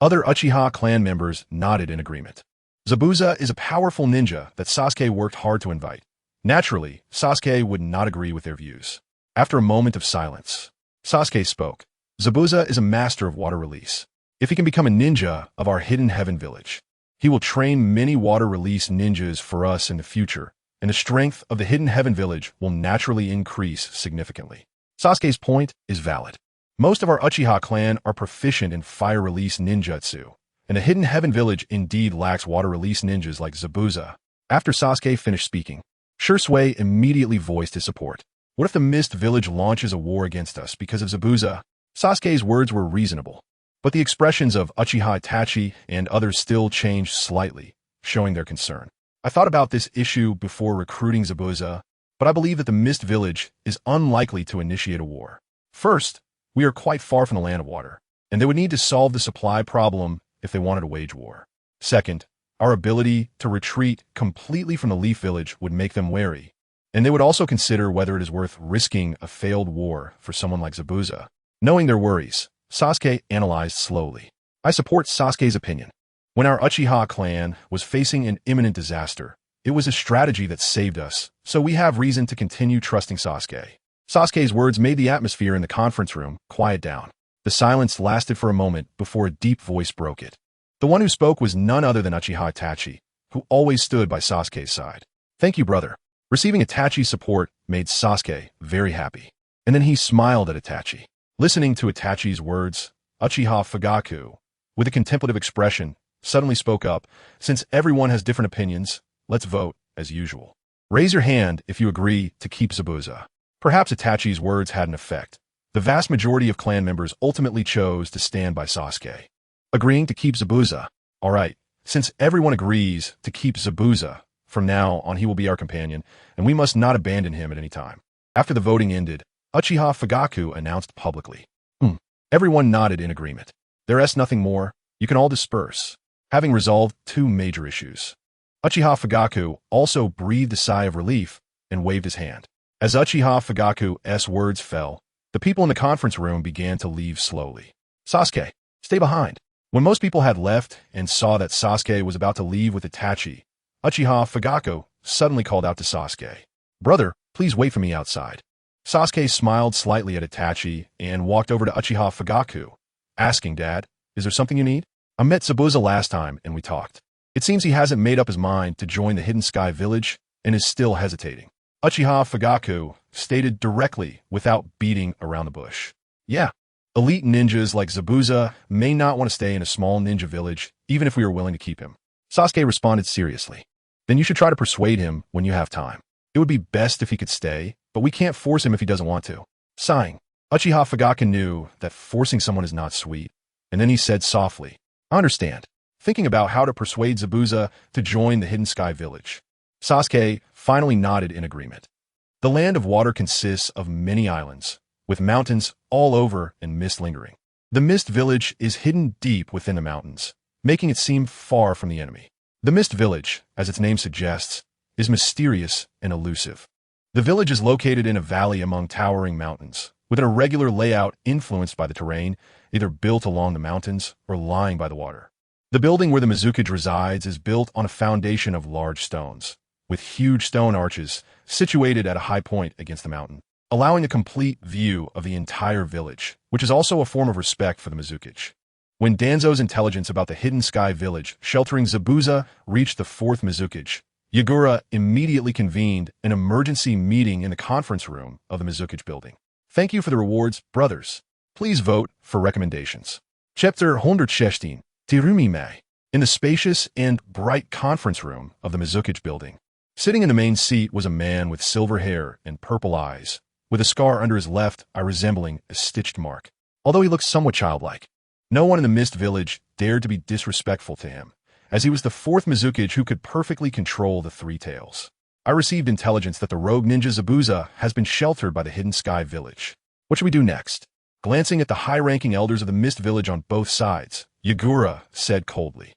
Other Uchiha clan members nodded in agreement. Zabuza is a powerful ninja that Sasuke worked hard to invite. Naturally, Sasuke would not agree with their views. After a moment of silence, Sasuke spoke. Zabuza is a master of water release. If he can become a ninja of our Hidden Heaven Village, he will train many water release ninjas for us in the future, and the strength of the Hidden Heaven Village will naturally increase significantly. Sasuke's point is valid. Most of our Uchiha clan are proficient in fire release ninjutsu, and the Hidden Heaven Village indeed lacks water-release ninjas like Zabuza. After Sasuke finished speaking, Shursui immediately voiced his support. What if the Mist Village launches a war against us because of Zabuza? Sasuke's words were reasonable, but the expressions of Uchiha Itachi and others still changed slightly, showing their concern. I thought about this issue before recruiting Zabuza, but I believe that the Mist Village is unlikely to initiate a war. First, we are quite far from the Land of Water, and they would need to solve the supply problem if they wanted to wage war. Second, our ability to retreat completely from the Leaf Village would make them wary, and they would also consider whether it is worth risking a failed war for someone like Zabuza. Knowing their worries, Sasuke analyzed slowly. I support Sasuke's opinion. When our Uchiha clan was facing an imminent disaster, it was a strategy that saved us, so we have reason to continue trusting Sasuke. Sasuke's words made the atmosphere in the conference room quiet down. The silence lasted for a moment before a deep voice broke it. The one who spoke was none other than Uchiha Itachi, who always stood by Sasuke's side. Thank you, brother. Receiving Itachi's support made Sasuke very happy. And then he smiled at Itachi. Listening to Itachi's words, Uchiha Fugaku, with a contemplative expression, suddenly spoke up. Since everyone has different opinions, let's vote as usual. Raise your hand if you agree to keep Zabuza. Perhaps Itachi's words had an effect. The vast majority of clan members ultimately chose to stand by Sasuke. Agreeing to keep Zabuza. All right, since everyone agrees to keep Zabuza, from now on he will be our companion, and we must not abandon him at any time. After the voting ended, Uchiha Fugaku announced publicly. Everyone nodded in agreement. There is nothing more. You can all disperse. Having resolved two major issues, Uchiha Fugaku also breathed a sigh of relief and waved his hand. As Uchiha Fugaku's words fell, the people in the conference room began to leave slowly. Sasuke, stay behind. When most people had left and saw that Sasuke was about to leave with Itachi, Uchiha Fugaku suddenly called out to Sasuke. Brother, please wait for me outside. Sasuke smiled slightly at Itachi and walked over to Uchiha Fugaku, asking, Dad, is there something you need? I met Zabuza last time and we talked. It seems he hasn't made up his mind to join the Hidden Sky Village and is still hesitating. Uchiha Fugaku stated directly without beating around the bush. Yeah, elite ninjas like Zabuza may not want to stay in a small ninja village even if we are willing to keep him. Sasuke responded seriously. Then you should try to persuade him when you have time. It would be best if he could stay, but we can't force him if he doesn't want to. Sighing, Uchiha Fugaku knew that forcing someone is not sweet, and then he said softly, I understand, thinking about how to persuade Zabuza to join the Hidden Sky Village. Sasuke finally nodded in agreement. The Land of Water consists of many islands, with mountains all over and mist lingering. The Mist Village is hidden deep within the mountains, making it seem far from the enemy. The Mist Village, as its name suggests, is mysterious and elusive. The village is located in a valley among towering mountains, with an irregular layout influenced by the terrain, either built along the mountains or lying by the water. The building where the Mizukage resides is built on a foundation of large stones, with huge stone arches situated at a high point against the mountain, allowing a complete view of the entire village, which is also a form of respect for the Mizukage. When Danzo's intelligence about the Hidden Sky Village sheltering Zabuza reached the 4th Mizukage, Yagura immediately convened an emergency meeting in the conference room of the Mizukage building. Thank you for the rewards, brothers. Please vote for recommendations. Chapter 116, Tirumime. In the spacious and bright conference room of the Mizukage building, sitting in the main seat was a man with silver hair and purple eyes, with a scar under his left eye resembling a stitched mark. Although he looked somewhat childlike, no one in the Mist Village dared to be disrespectful to him, as he was the 4th Mizukage who could perfectly control the Three Tails. I received intelligence that the rogue ninja Zabuza has been sheltered by the Hidden Sky Village. What should we do next? Glancing at the high-ranking elders of the Mist Village on both sides, Yagura said coldly,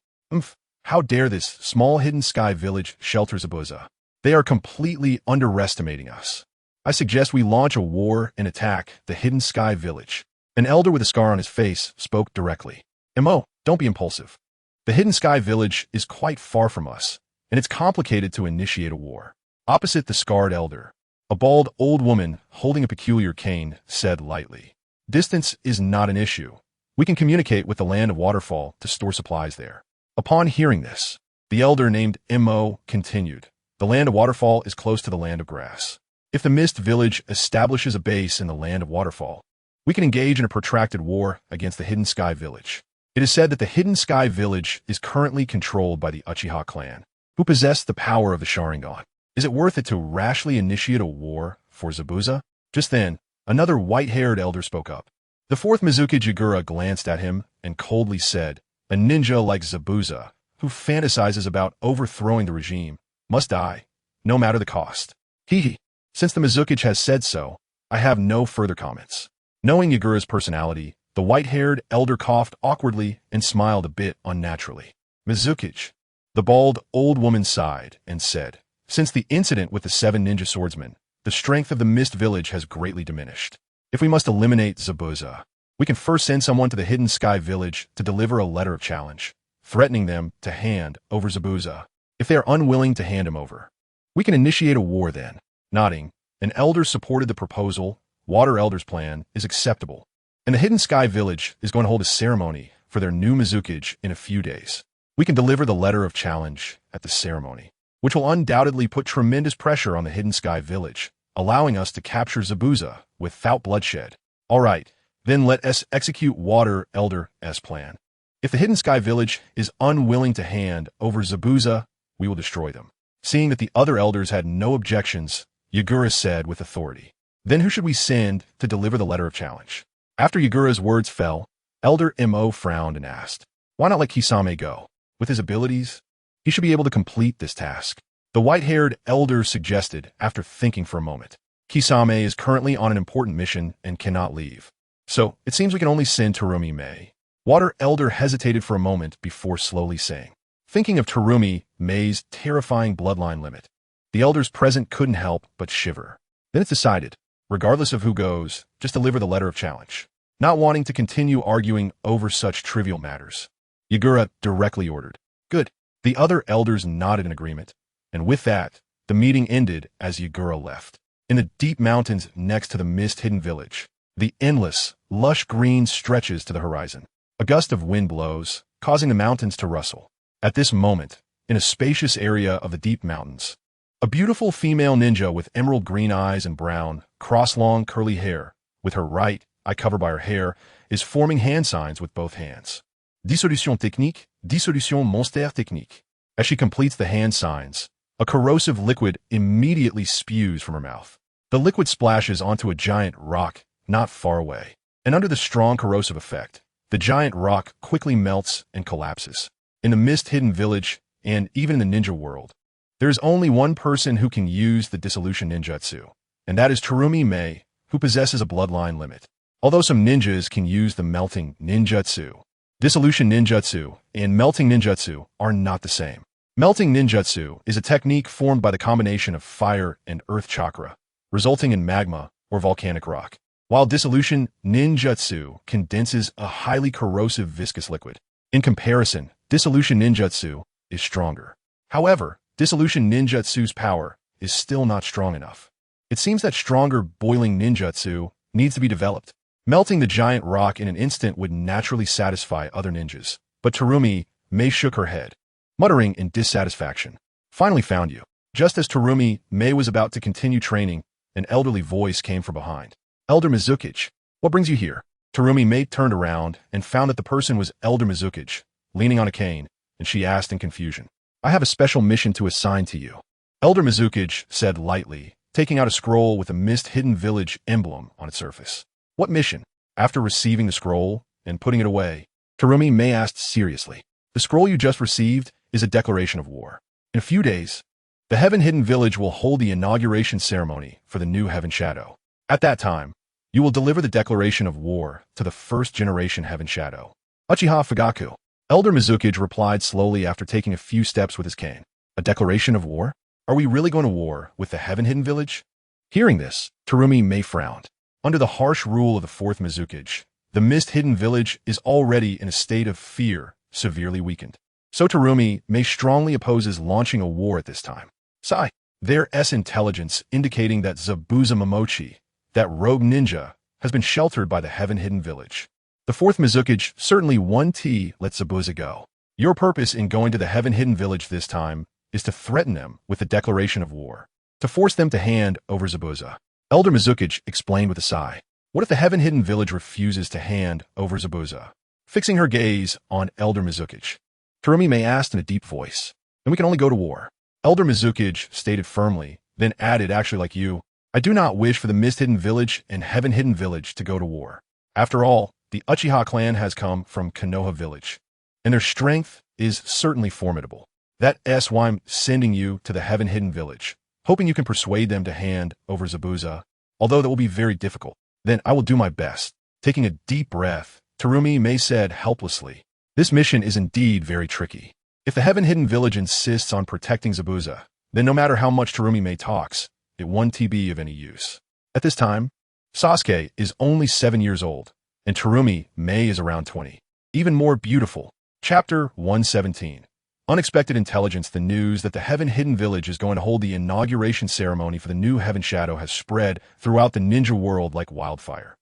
how dare this small Hidden Sky Village shelter Zabuza? They are completely underestimating us. I suggest we launch a war and attack the Hidden Sky Village. An elder with a scar on his face spoke directly. Mo, don't be impulsive. The Hidden Sky Village is quite far from us, and it's complicated to initiate a war. Opposite the scarred elder, a bald old woman holding a peculiar cane said lightly, Distance is not an issue. We can communicate with the Land of Waterfall to store supplies there. Upon hearing this, the elder named Mo continued, The Land of Waterfall is close to the Land of Grass. If the Mist Village establishes a base in the Land of Waterfall, we can engage in a protracted war against the Hidden Sky Village. It is said that the Hidden Sky Village is currently controlled by the Uchiha clan, who possess the power of the Sharingan. Is it worth it to rashly initiate a war for Zabuza? Just then, another white-haired elder spoke up. The fourth Mizuki Jigura glanced at him and coldly said, "A ninja like Zabuza, who fantasizes about overthrowing the regime, must die, no matter the cost." Hee. Since the Mizuki has said so, I have no further comments. Knowing Yagura's personality, the white-haired elder coughed awkwardly and smiled a bit unnaturally. "Mizuki." The bald old woman sighed and said, "Since the incident with the 7 ninja swordsmen, the strength of the Mist Village has greatly diminished. If we must eliminate Zabuza, we can first send someone to the Hidden Sky Village to deliver a letter of challenge, threatening them to hand over Zabuza. If they are unwilling to hand him over, we can initiate a war then." Nodding, an elder supported the proposal. Water Elder's plan is acceptable, and the Hidden Sky Village is going to hold a ceremony for their new Mizuki in a few days. We can deliver the letter of challenge at the ceremony, which will undoubtedly put tremendous pressure on the Hidden Sky Village, allowing us to capture Zabuza without bloodshed. All right, then let us execute Water Elder's plan. If the Hidden Sky Village is unwilling to hand over Zabuza, we will destroy them. Seeing that the other elders had no objections, Yagura said with authority, "Then who should we send to deliver the letter of challenge?" After Yagura's words fell, Elder Mo frowned and asked, "Why not let Kisame go? With his abilities, he should be able to complete this task." The white-haired elder suggested after thinking for a moment. "Kisame is currently on an important mission and cannot leave. So, it seems we can only send Terumi Mei." Water Elder hesitated for a moment before slowly saying, thinking of Terumi Mei's terrifying bloodline limit. The elders present couldn't help but shiver. Then it's decided, regardless of who goes, just deliver the letter of challenge. Not wanting to continue arguing over such trivial matters, Yagura directly ordered. "Good." The other elders nodded in agreement, and with that, the meeting ended as Yagura left. In the deep mountains next to the mist-hidden village, the endless, lush green stretches to the horizon. A gust of wind blows, causing the mountains to rustle. At this moment, in a spacious area of the deep mountains, a beautiful female ninja with emerald green eyes and brown, cross-long curly hair, with her right eye covered by her hair, is forming hand signs with both hands. Dissolution technique, dissolution monster technique. As she completes the hand signs, a corrosive liquid immediately spews from her mouth. The liquid splashes onto a giant rock not far away, and under the strong corrosive effect, the giant rock quickly melts and collapses. In the mist-hidden village, and even in the ninja world, there is only one person who can use the dissolution ninjutsu, and that is Terumi Mei, who possesses a bloodline limit. Although some ninjas can use the melting ninjutsu, dissolution ninjutsu and melting ninjutsu are not the same. Melting ninjutsu is a technique formed by the combination of fire and earth chakra, resulting in magma or volcanic rock, while dissolution ninjutsu condenses a highly corrosive viscous liquid. In comparison, dissolution ninjutsu is stronger. However, dissolution ninjutsu's power is still not strong enough. It seems that stronger boiling ninjutsu needs to be developed. Melting the giant rock in an instant would naturally satisfy other ninjas, but Terumi Mei shook her head, muttering in dissatisfaction. "Finally found you." Just as Terumi Mei was about to continue training, an elderly voice came from behind. "Elder Mizuki, what brings you here?" Terumi Mei turned around and found that the person was Elder Mizuki, leaning on a cane, and she asked in confusion, "I have a special mission to assign to you." Elder Mizuki said lightly, taking out a scroll with a mist-hidden village emblem on its surface. "What mission?" After receiving the scroll and putting it away, Terumi Mei asked seriously. "The scroll you just received is a declaration of war. In a few days, the Heaven-Hidden Village will hold the inauguration ceremony for the new Heaven Shadow. At that time, you will deliver the declaration of war to the first-generation Heaven Shadow, Uchiha Fugaku." Elder Mizuki replied slowly after taking a few steps with his cane. "A declaration of war? Are we really going to war with the Heaven-Hidden Village?" Hearing this, Terumi Mei frowned. Under the harsh rule of the fourth Mizuki, the Mist-Hidden Village is already in a state of fear, severely weakened. So Terumi Mei strongly opposes launching a war at this time. Sigh. Their intelligence indicating that Zabuza Momochi, that rogue ninja, has been sheltered by the Heaven-Hidden Village. The fourth Mizuki certainly won't let Zabuza go. Your purpose in going to the Heaven-Hidden Village this time is to threaten them with the declaration of war, to force them to hand over Zabuza. Elder Mizuki explained with a sigh. "What if the Heaven-Hidden Village refuses to hand over Zabuza?" fixing her gaze on Elder Mizuki's. Terumi May asked in a deep voice. Then we can only go to war. Elder Mizuki stated firmly, then added, actually like you, I do not wish for the Mist-Hidden Village and Heaven-Hidden Village to go to war. After all, the Uchiha clan has come from Konoha Village, and their strength is certainly formidable. That's why I'm sending you to the Heaven-Hidden Village, hoping you can persuade them to hand over Zabuza, although that will be very difficult. Then I will do my best. Taking a deep breath, Terumi May said helplessly, this mission is indeed very tricky. If the Heaven-Hidden Village insists on protecting Zabuza, then no matter how much Terumi May talks, it won't be of any use. At this time, Sasuke is only 7 years old, and Terumi May is around 20. Even more beautiful. Chapter 117. Unexpected intelligence. The news that the Heaven-Hidden Village is going to hold the inauguration ceremony for the new Heaven Shadow has spread throughout the ninja world like wildfire.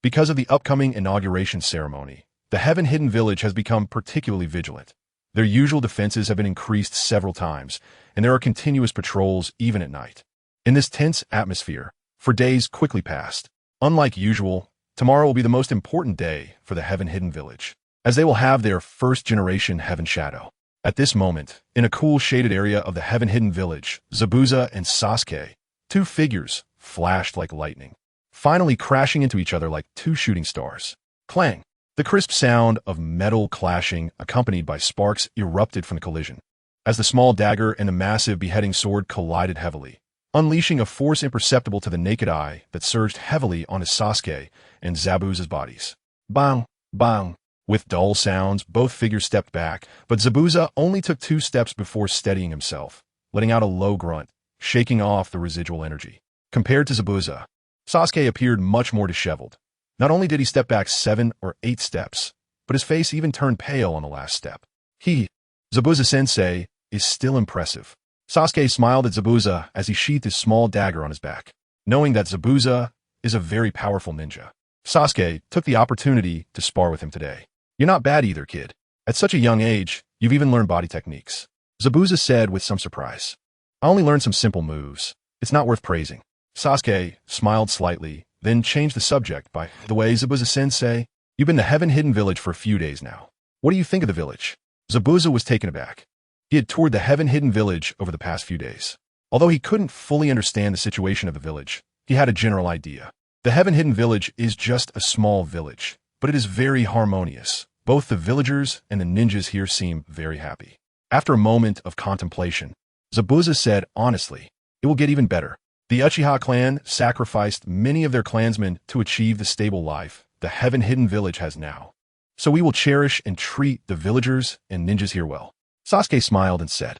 Because of the upcoming inauguration ceremony, the Heaven-Hidden Village has become particularly vigilant. Their usual defenses have been increased several times, and there are continuous patrols even at night. In this tense atmosphere, for days quickly passed. Unlike usual, tomorrow will be the most important day for the Heaven-Hidden Village, as they will have their first-generation Heaven Shadow. At this moment, in a cool shaded area of the Heaven-Hidden Village, Zabuza and Sasuke, two figures, flashed like lightning, finally crashing into each other like two shooting stars. Clang! The crisp sound of metal clashing, accompanied by sparks, erupted from the collision, as the small dagger and the massive beheading sword collided heavily, unleashing a force imperceptible to the naked eye that surged heavily onto Sasuke and Zabuza's bodies. Bang! Bang! With dull sounds, both figures stepped back, but Zabuza only took 2 steps before steadying himself, letting out a low grunt, shaking off the residual energy. Compared to Zabuza, Sasuke appeared much more disheveled. Not only did he step back 7 or 8 steps, but his face even turned pale on the last step. Zabuza-sensei is still impressive. Sasuke smiled at Zabuza as he sheathed his small dagger on his back, knowing that Zabuza is a very powerful ninja. Sasuke took the opportunity to spar with him today. You're not bad either, kid. At such a young age, you've even learned body techniques. Zabuza said with some surprise. I only learned some simple moves. It's not worth praising. Sasuke smiled slightly, then changed the subject by, the way, Zabuza-sensei, you've been to Heaven-Hidden Village for a few days now. What do you think of the village? Zabuza was taken aback. He had toured the Heaven-Hidden Village over the past few days. Although he couldn't fully understand the situation of the village, he had a general idea. The Heaven-Hidden Village is just a small village, but it is very harmonious. Both the villagers and the ninjas here seem very happy. After a moment of contemplation, Zabuza said honestly, it will get even better. The Uchiha clan sacrificed many of their clansmen to achieve the stable life the Heaven-Hidden Village has now. So we will cherish and treat the villagers and ninjas here well. Sasuke smiled and said,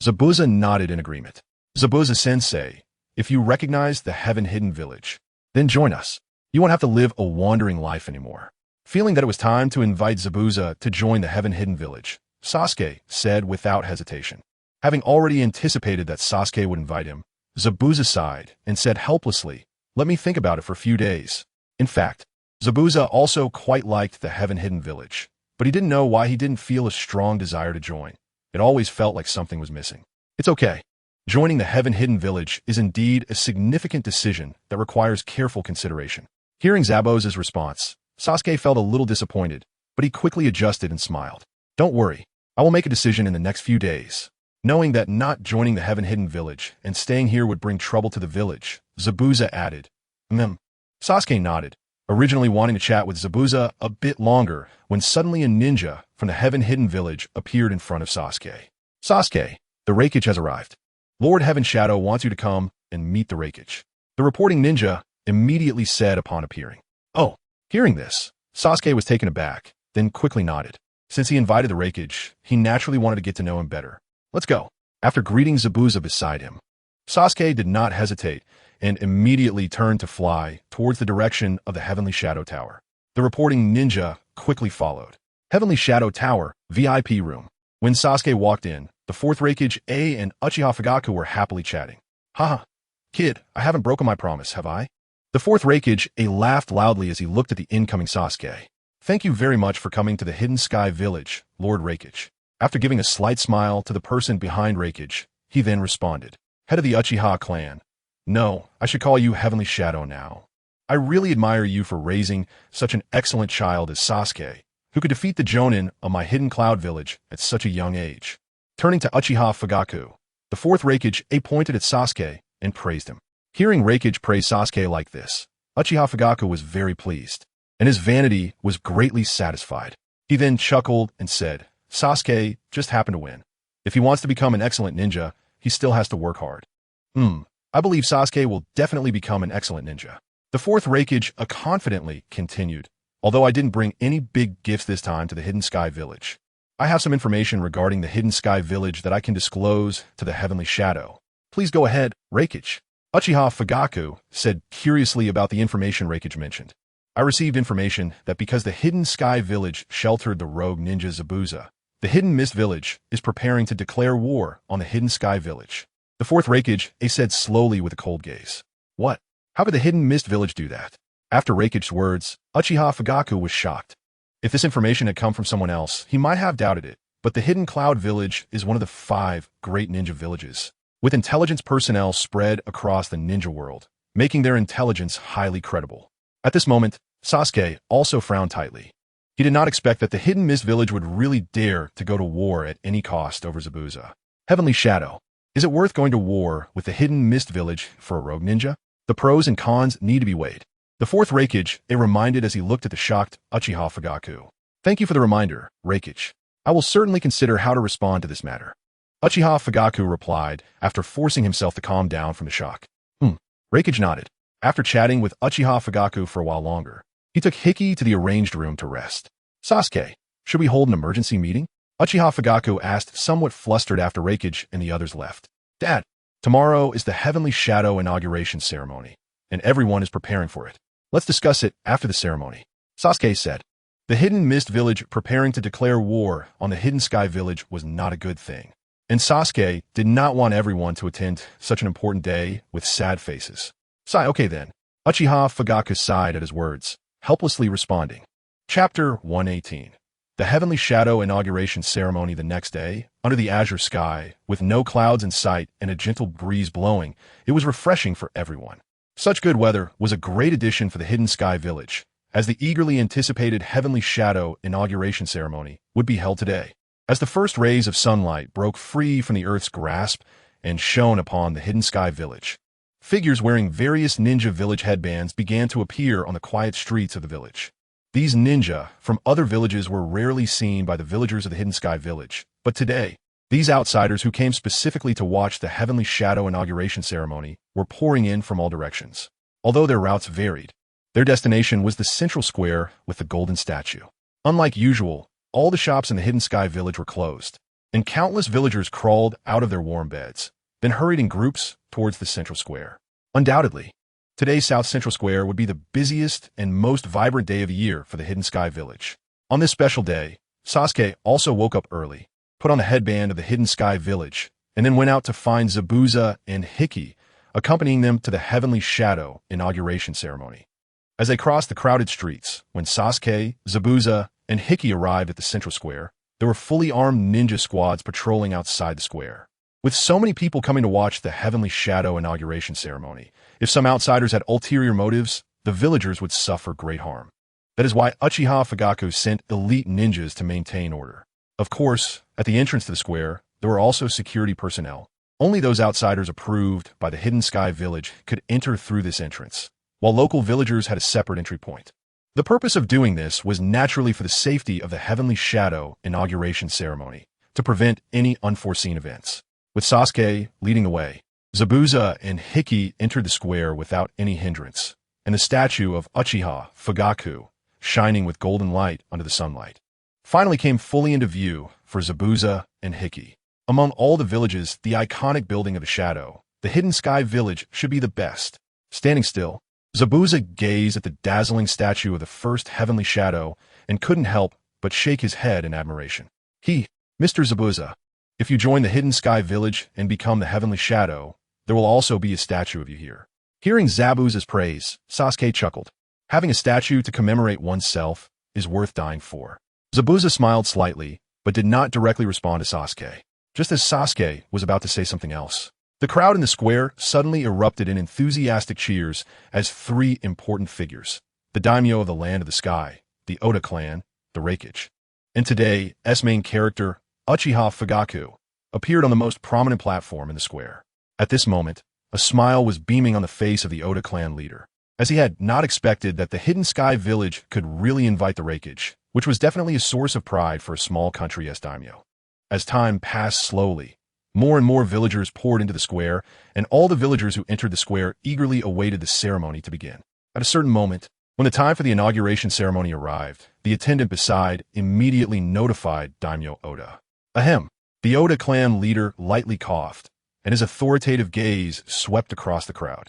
Zabuza nodded in agreement. Zabuza-sensei, if you recognize the Heaven-Hidden Village, then join us. You won't have to live a wandering life anymore. Feeling that it was time to invite Zabuza to join the Heaven-Hidden Village, Sasuke said without hesitation. Having already anticipated that Sasuke would invite him, Zabuza sighed and said helplessly, let me think about it for a few days. In fact, Zabuza also quite liked the Heaven-Hidden Village, but he didn't know why he didn't feel a strong desire to join. It always felt like something was missing. It's okay. Joining the Heaven-Hidden Village is indeed a significant decision that requires careful consideration. Hearing Zabuza's response, Sasuke felt a little disappointed, but he quickly adjusted and smiled. Don't worry, I will make a decision in the next few days. Knowing that not joining the Heaven-Hidden Village and staying here would bring trouble to the village, Zabuza added, Sasuke nodded, originally wanting to chat with Zabuza a bit longer when suddenly a ninja from the Heaven-Hidden Village appeared in front of Sasuke. Sasuke, the Raikage has arrived. Lord Heaven Shadow wants you to come and meet the Raikage. The reporting ninja immediately said upon appearing. Oh, hearing this, Sasuke was taken aback, then quickly nodded. Since he invited the Raikage, he naturally wanted to get to know him better. Let's go. After greeting Zabuza beside him, Sasuke did not hesitate and immediately turned to fly towards the direction of the Heavenly Shadow Tower. The reporting ninja quickly followed. Heavenly Shadow Tower, VIP room. When Sasuke walked in, the 4th Raikage A and Uchiha Fugaku were happily chatting. Haha, kid, I haven't broken my promise, have I? The 4th Raikage A laughed loudly as he looked at the incoming Sasuke. Thank you very much for coming to the Hidden Sky Village, Lord Raikage. After giving a slight smile to the person behind Raikage, he then responded. Head of the Uchiha clan. No, I should call you Heavenly Shadow now. I really admire you for raising such an excellent child as Sasuke. who could defeat the Jonin of my hidden cloud village at such a young age. Turning to Uchiha Fugaku, the fourth Raikage pointed at Sasuke and praised him. Hearing Raikage praise Sasuke like this, Uchiha Fugaku was very pleased, and his vanity was greatly satisfied. He then chuckled and said, Sasuke just happened to win. If he wants to become an excellent ninja, he still has to work hard. I believe Sasuke will definitely become an excellent ninja. The fourth Raikage confidently continued, although I didn't bring any big gifts this time to the Hidden Sky Village. I have some information regarding the Hidden Sky Village that I can disclose to the Heavenly Shadow. Please go ahead, Raikage. Uchiha Fugaku said curiously about the information Raikage mentioned. I received information that because the Hidden Sky Village sheltered the rogue ninja Zabuza, the Hidden Mist Village is preparing to declare war on the Hidden Sky Village. The fourth Raikage said slowly with a cold gaze. What? How could the Hidden Mist Village do that? After Raikage's words, Uchiha Fugaku was shocked. If this information had come from someone else, he might have doubted it, but the Hidden Cloud Village is one of the 5 great ninja villages, with intelligence personnel spread across the ninja world, making their intelligence highly credible. At this moment, Sasuke also frowned tightly. He did not expect that the Hidden Mist Village would really dare to go to war at any cost over Zabuza. Heavenly Shadow, is it worth going to war with the Hidden Mist Village for a rogue ninja? The pros and cons need to be weighed. The fourth Raikage reminded as he looked at the shocked Uchiha Fugaku. Thank you for the reminder, Raikage. I will certainly consider how to respond to this matter. Uchiha Fugaku replied after forcing himself to calm down from the shock. Raikage nodded. After chatting with Uchiha Fugaku for a while longer, he took Hiki to the arranged room to rest. Sasuke, should we hold an emergency meeting? Uchiha Fugaku asked, somewhat flustered after Raikage and the others left. Dad, tomorrow is the Heavenly Shadow inauguration ceremony, and everyone is preparing for it. Let's discuss it after the ceremony, Sasuke said. The Hidden Mist Village preparing to declare war on the Hidden Sky Village was not a good thing, and Sasuke did not want everyone to attend such an important day with sad faces. Okay then. Uchiha Fugaku sighed at his words, helplessly responding. Chapter 118. The Heavenly Shadow inauguration ceremony the next day, under the azure sky, with no clouds in sight and a gentle breeze blowing, it was refreshing for everyone. Such good weather was a great addition for the Hidden Sky Village, as the eagerly anticipated Heavenly Shadow inauguration ceremony would be held today. As the first rays of sunlight broke free from the Earth's grasp and shone upon the Hidden Sky Village, figures wearing various ninja village headbands began to appear on the quiet streets of the village. These ninja from other villages were rarely seen by the villagers of the Hidden Sky Village, but today, these outsiders who came specifically to watch the Heavenly Shadow inauguration ceremony were pouring in from all directions. Although their routes varied, their destination was the central square with the golden statue. Unlike usual, all the shops in the Hidden Sky Village were closed, and countless villagers crawled out of their warm beds, then hurried in groups towards the central square. Undoubtedly, today's South Central Square would be the busiest and most vibrant day of the year for the Hidden Sky Village. On this special day, Sasuke also woke up early, put on the headband of the Hidden Sky Village, and then went out to find Zabuza and Hiki, accompanying them to the Heavenly Shadow inauguration ceremony. As they crossed the crowded streets, when Sasuke, Zabuza, and Hiki arrived at the central square, there were fully armed ninja squads patrolling outside the square. With so many people coming to watch the Heavenly Shadow inauguration ceremony, if some outsiders had ulterior motives, the villagers would suffer great harm. That is why Uchiha Fugaku sent elite ninjas to maintain order. Of course, at the entrance to the square, there were also security personnel. Only those outsiders approved by the Hidden Sky Village could enter through this entrance, while local villagers had a separate entry point. The purpose of doing this was naturally for the safety of the Heavenly Shadow inauguration ceremony, to prevent any unforeseen events. With Sasuke leading the way, Zabuza and Hiki entered the square without any hindrance, and the statue of Uchiha Fugaku, shining with golden light under the sunlight, finally came fully into view for Zabuza and Hiki. Among all the villages, the iconic building of the shadow, the Hidden Sky Village, should be the best. Standing still, Zabuza gazed at the dazzling statue of the first Heavenly Shadow and couldn't help but shake his head in admiration. Mr. Zabuza, if you join the Hidden Sky Village and become the Heavenly Shadow, there will also be a statue of you here. Hearing Zabuza's praise, Sasuke chuckled. Having a statue to commemorate oneself is worth dying for. Zabuza smiled slightly, but did not directly respond to Sasuke. Just as Sasuke was about to say something else, the crowd in the square suddenly erupted in enthusiastic cheers as 3 important figures, the daimyo of the Land of the Sky, the Oda clan, the Reikage. And today, S main character, Uchiha Fugaku, appeared on the most prominent platform in the square. At this moment, a smile was beaming on the face of the Oda clan leader, as he had not expected that the Hidden Sky Village could really invite the Reikage, which was definitely a source of pride for a small country as daimyo. As time passed slowly, more and more villagers poured into the square, and all the villagers who entered the square eagerly awaited the ceremony to begin. At a certain moment, when the time for the inauguration ceremony arrived, the attendant beside immediately notified Daimyo Oda. Ahem. The Oda clan leader lightly coughed, and his authoritative gaze swept across the crowd.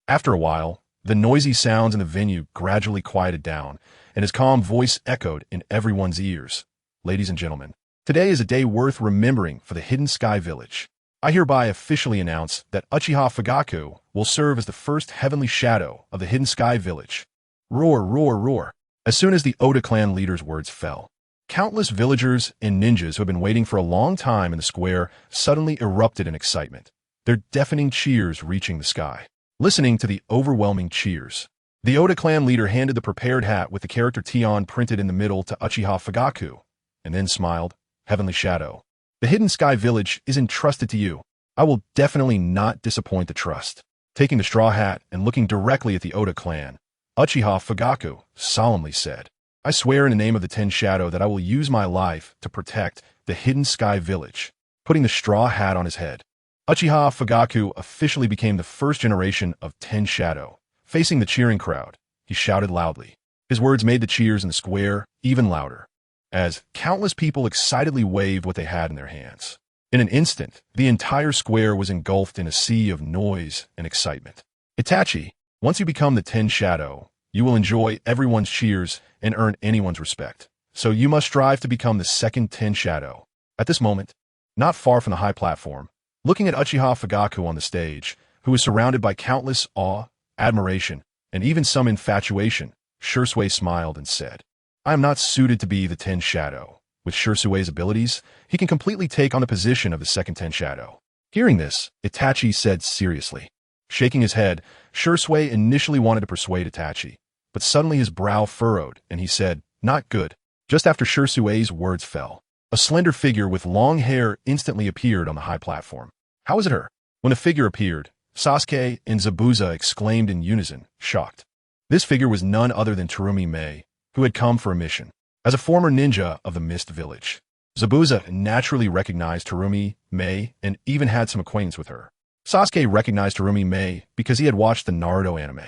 After a while, the noisy sounds in the venue gradually quieted down, and his calm voice echoed in everyone's ears. Ladies and gentlemen, today is a day worth remembering for the Hidden Sky Village. I hereby officially announce that Uchiha Fugaku will serve as the first heavenly shadow of the Hidden Sky Village. Roar, roar, roar. As soon as the Oda clan leader's words fell, countless villagers and ninjas who had been waiting for a long time in the square suddenly erupted in excitement, their deafening cheers reaching the sky. Listening to the overwhelming cheers, the Oda clan leader handed the prepared hat with the character Tion printed in the middle to Uchiha Fugaku, and then smiled. Heavenly Shadow, the Hidden Sky Village is entrusted to you. I will definitely not disappoint the trust. Taking the straw hat and looking directly at the Oda clan, Uchiha Fugaku solemnly said, I swear in the name of the Ten Shadow that I will use my life to protect the Hidden Sky Village. Putting the straw hat on his head, Uchiha Fugaku officially became the first generation of Ten Shadow. Facing the cheering crowd, he shouted loudly. His words made the cheers in the square even louder, as countless people excitedly waved what they had in their hands. In an instant, the entire square was engulfed in a sea of noise and excitement. Itachi, once you become the Ten Shadow, you will enjoy everyone's cheers and earn anyone's respect. So you must strive to become the second Ten Shadow. At this moment, not far from the high platform, looking at Uchiha Fugaku on the stage, who was surrounded by countless awe, admiration, and even some infatuation, Shursui smiled and said, I am not suited to be the Ten Shadow. With Shursui's abilities, he can completely take on the position of the second Ten Shadow. Hearing this, Itachi said seriously. Shaking his head, Shursui initially wanted to persuade Itachi, but suddenly his brow furrowed, and he said, Not good. Just after Shursui's words fell, a slender figure with long hair instantly appeared on the high platform. How is it her? When the figure appeared, Sasuke and Zabuza exclaimed in unison, shocked. This figure was none other than Terumi Mei, who had come for a mission. As a former ninja of the Mist Village, Zabuza naturally recognized Terumi Mei and even had some acquaintance with her. Sasuke recognized Terumi Mei because he had watched the Naruto anime.